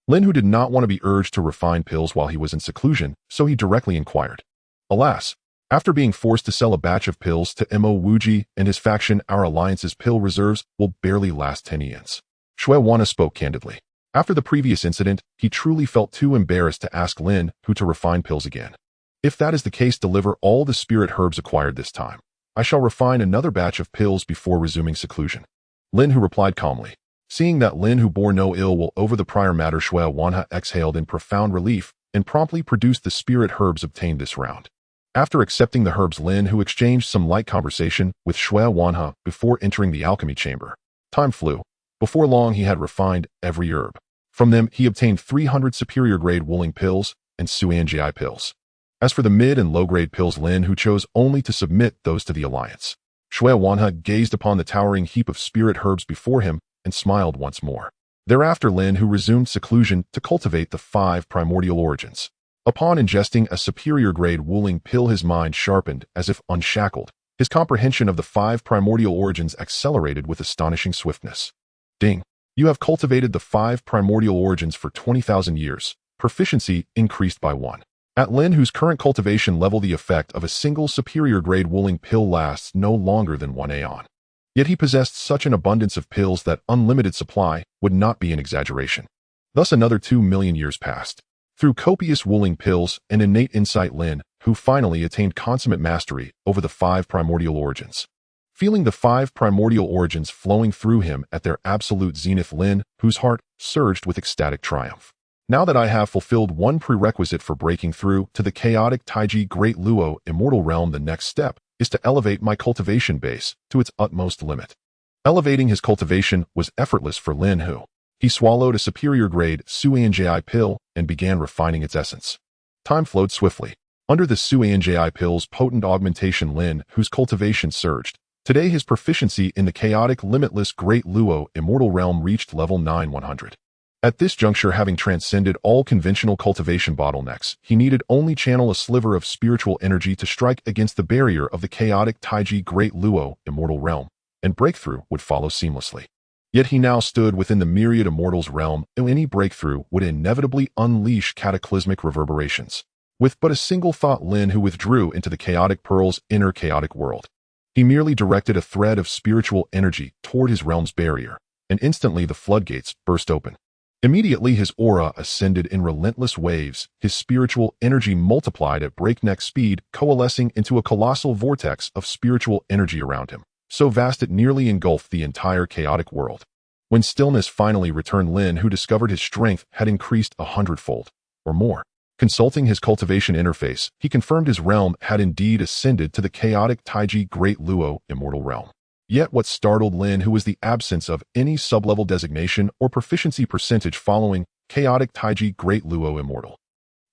Lin Hu did not want to be urged to refine pills while he was in seclusion, so he directly inquired. Alas! After being forced to sell a batch of pills to Mo Wuji and his faction, our alliance's pill reserves will barely last 10 eons. Shui Wanhe spoke candidly. After the previous incident, he truly felt too embarrassed to ask Lin Hu to refine pills again. If that is the case, deliver all the spirit herbs acquired this time. I shall refine another batch of pills before resuming seclusion. Lin Hu replied calmly. Seeing that Lin Hu bore no ill will over the prior matter, Shui Wanhe exhaled in profound relief and promptly produced the spirit herbs obtained this round. After accepting the herbs, Lin Hu exchanged some light conversation with Shui Wanhe before entering the alchemy chamber. Time flew. Before long, he had refined every herb. From them, he obtained 300 superior-grade Wuling pills and Suanji pills. As for the mid- and low-grade pills, Lin Hu chose only to submit those to the alliance. Shui Wanhe gazed upon the towering heap of spirit herbs before him and smiled once more. Thereafter, Lin Hu resumed seclusion to cultivate the 5 primordial origins. Upon ingesting a superior-grade Wuling pill, his mind sharpened as if unshackled, His comprehension of the 5 primordial origins accelerated with astonishing swiftness. Ding. You have cultivated the 5 primordial origins for 20,000 years. Proficiency increased by 1. At Lin Hu's current cultivation level, the effect of a single superior grade wooling pill lasts no longer than 1 aeon. Yet he possessed such an abundance of pills that unlimited supply would not be an exaggeration. Thus another 2 million years passed. Through copious wooling pills and innate insight, Lin Hu finally attained consummate mastery over the 5 primordial origins. Feeling the 5 primordial origins flowing through him at their absolute zenith, Lin Hu's heart surged with ecstatic triumph. Now that I have fulfilled one prerequisite for breaking through to the chaotic Taiji Great Luo immortal realm, the next step is to elevate my cultivation base to its utmost limit. Elevating his cultivation was effortless for Lin Hu. He swallowed a superior grade Suanji pill and began refining its essence. Time flowed swiftly. Under the Suanji pill's potent augmentation, Lin Hu's cultivation surged. Today his proficiency in the chaotic limitless Great Luo immortal realm reached level 9,100. At this juncture, having transcended all conventional cultivation bottlenecks, he needed only channel a sliver of spiritual energy to strike against the barrier of the chaotic Taiji Great Luo immortal realm, and breakthrough would follow seamlessly. Yet he now stood within the myriad immortals realm, and any breakthrough would inevitably unleash cataclysmic reverberations. With but a single thought, Lin Hu withdrew into the chaotic pearl's inner chaotic world. He merely directed a thread of spiritual energy toward his realm's barrier, and instantly the floodgates burst open. Immediately his aura ascended in relentless waves, his spiritual energy multiplied at breakneck speed, coalescing into a colossal vortex of spiritual energy around him, so vast it nearly engulfed the entire chaotic world. When stillness finally returned, Lin Hu discovered his strength had increased 100-fold, or more. Consulting his cultivation interface, he confirmed his realm had indeed ascended to the chaotic Taiji Great Luo immortal realm. Yet what startled Lin Hu was the absence of any sublevel designation or proficiency percentage following chaotic Taiji Great Luo immortal.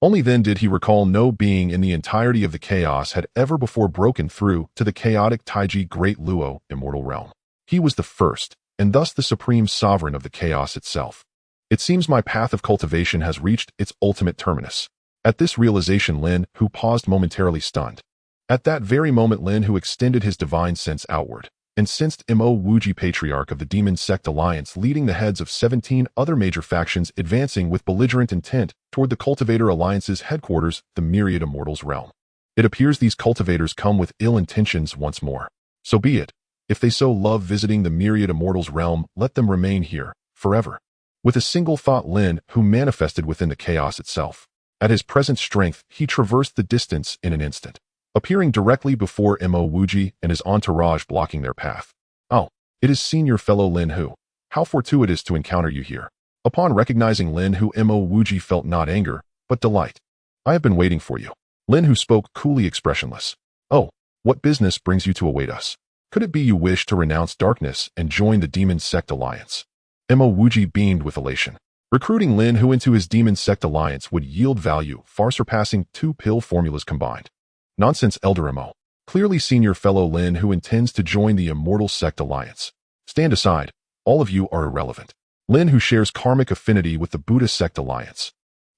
Only then did he recall no being in the entirety of the chaos had ever before broken through to the chaotic Taiji Great Luo immortal realm. He was the first, and thus the supreme sovereign of the chaos itself. It seems my path of cultivation has reached its ultimate terminus. At this realization, Lin Hu paused momentarily, stunned. At that very moment, Lin Hu extended his divine sense outward and sensed Mo Wuji, patriarch of the Demon Sect Alliance, leading the heads of 17 other major factions, advancing with belligerent intent toward the Cultivator Alliance's headquarters, the Myriad Immortals realm. It appears these cultivators come with ill intentions once more. So be it. If they so love visiting the Myriad Immortals realm, let them remain here, forever. With a single thought, Lin Hu manifested within the chaos itself. At his present strength, he traversed the distance in an instant, appearing directly before Mo Wuji and his entourage, blocking their path. Oh, it is senior fellow Lin Hu. How fortuitous to encounter you here. Upon recognizing Lin Hu, Mo Wuji felt not anger, but delight. I have been waiting for you. Lin Hu spoke coolly, expressionless. Oh, what business brings you to await us? Could it be you wish to renounce darkness and join the Demon Sect Alliance? Mo Wuji beamed with elation. Recruiting Lin Hu into his Demon Sect Alliance would yield value far surpassing 2 pill formulas combined. Nonsense, Elder Mo. Clearly senior fellow Lin Hu intends to join the Immortal Sect Alliance. Stand aside. All of you are irrelevant. Lin Hu shares karmic affinity with the Buddha Sect Alliance.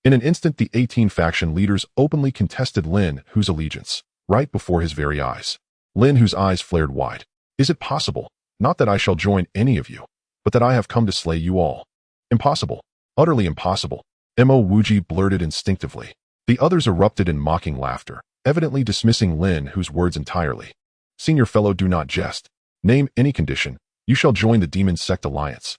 In an instant, the 18 faction leaders openly contested Lin Hu's allegiance, right before his very eyes. Lin Hu's eyes flared wide. Is it possible? Not that I shall join any of you, but that I have come to slay you all. Impossible. Utterly impossible. Mo Wuji blurted instinctively. The others erupted in mocking laughter, evidently dismissing Lin Hu's words entirely. Senior fellow, do not jest. Name any condition. You shall join the Demon Sect Alliance.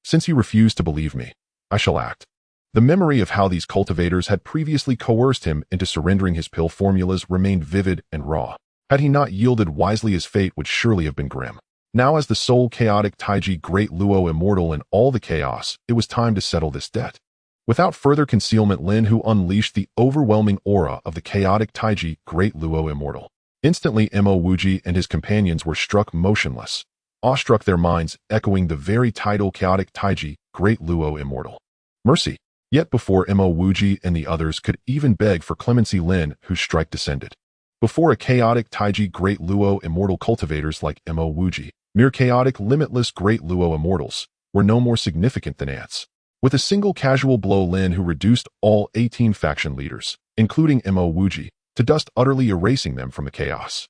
Since you refuse to believe me, I shall act. The memory of how these cultivators had previously coerced him into surrendering his pill formulas remained vivid and raw. Had he not yielded wisely, his fate would surely have been grim. Now, as the sole chaotic Taiji Great Luo immortal in all the chaos, it was time to settle this debt. Without further concealment, Lin Hu unleashed the overwhelming aura of the chaotic Taiji Great Luo immortal. Instantly, Mo Wuji and his companions were struck motionless, awestruck, their minds echoing the very title chaotic Taiji Great Luo immortal. Mercy. Yet before Mo Wuji and the others could even beg for clemency, Lin Hu's strike descended. Before a chaotic Taiji Great Luo immortal, cultivators like Mo Wuji, mere chaotic limitless Great Luo immortals, were no more significant than ants. With a single casual blow, Lin Hu reduced all 18 faction leaders, including Mo Wuji, to dust, utterly erasing them from the chaos.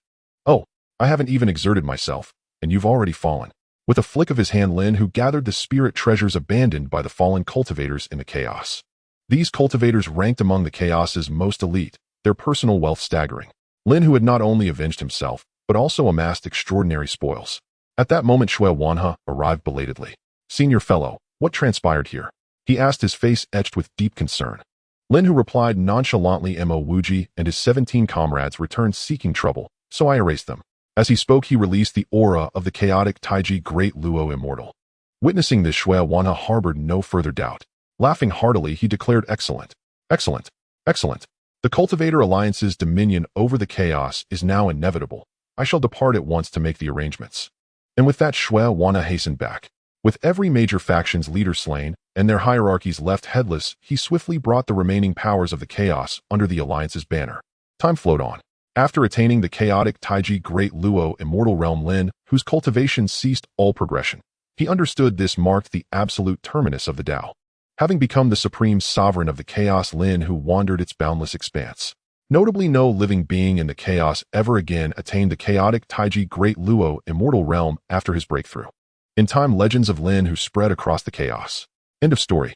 Oh, I haven't even exerted myself, and you've already fallen. With a flick of his hand, Lin Hu gathered the spirit treasures abandoned by the fallen cultivators in the chaos. These cultivators ranked among the chaos's most elite, their personal wealth staggering. Lin Hu had not only avenged himself, but also amassed extraordinary spoils. At that moment, Shui Wanhe arrived belatedly. Senior fellow, what transpired here? He asked, his face etched with deep concern. Lin Hu replied nonchalantly, Mo Wuji and his 17 comrades returned seeking trouble, so I erased them. As he spoke, he released the aura of the chaotic Taiji Great Luo Immortal. Witnessing this, Shui Wanhe harbored no further doubt. Laughing heartily, he declared, Excellent, excellent, excellent. The Cultivator Alliance's dominion over the chaos is now inevitable. I shall depart at once to make the arrangements. And with that, Shui Wanhe hastened back. With every major faction's leader slain and their hierarchies left headless, he swiftly brought the remaining powers of the chaos under the Alliance's banner. Time flowed on. After attaining the chaotic Taiji Great Luo Immortal Realm.Lin Hu's cultivation ceased all progression. He understood this marked the absolute terminus of the Dao. Having become the supreme sovereign of the chaos, Lin Hu wandered its boundless expanse. Notably, no living being in the chaos ever again attained the chaotic Taiji Great Luo Immortal Realm after his breakthrough. In time, legends of Lin Hu spread across the chaos. End of story.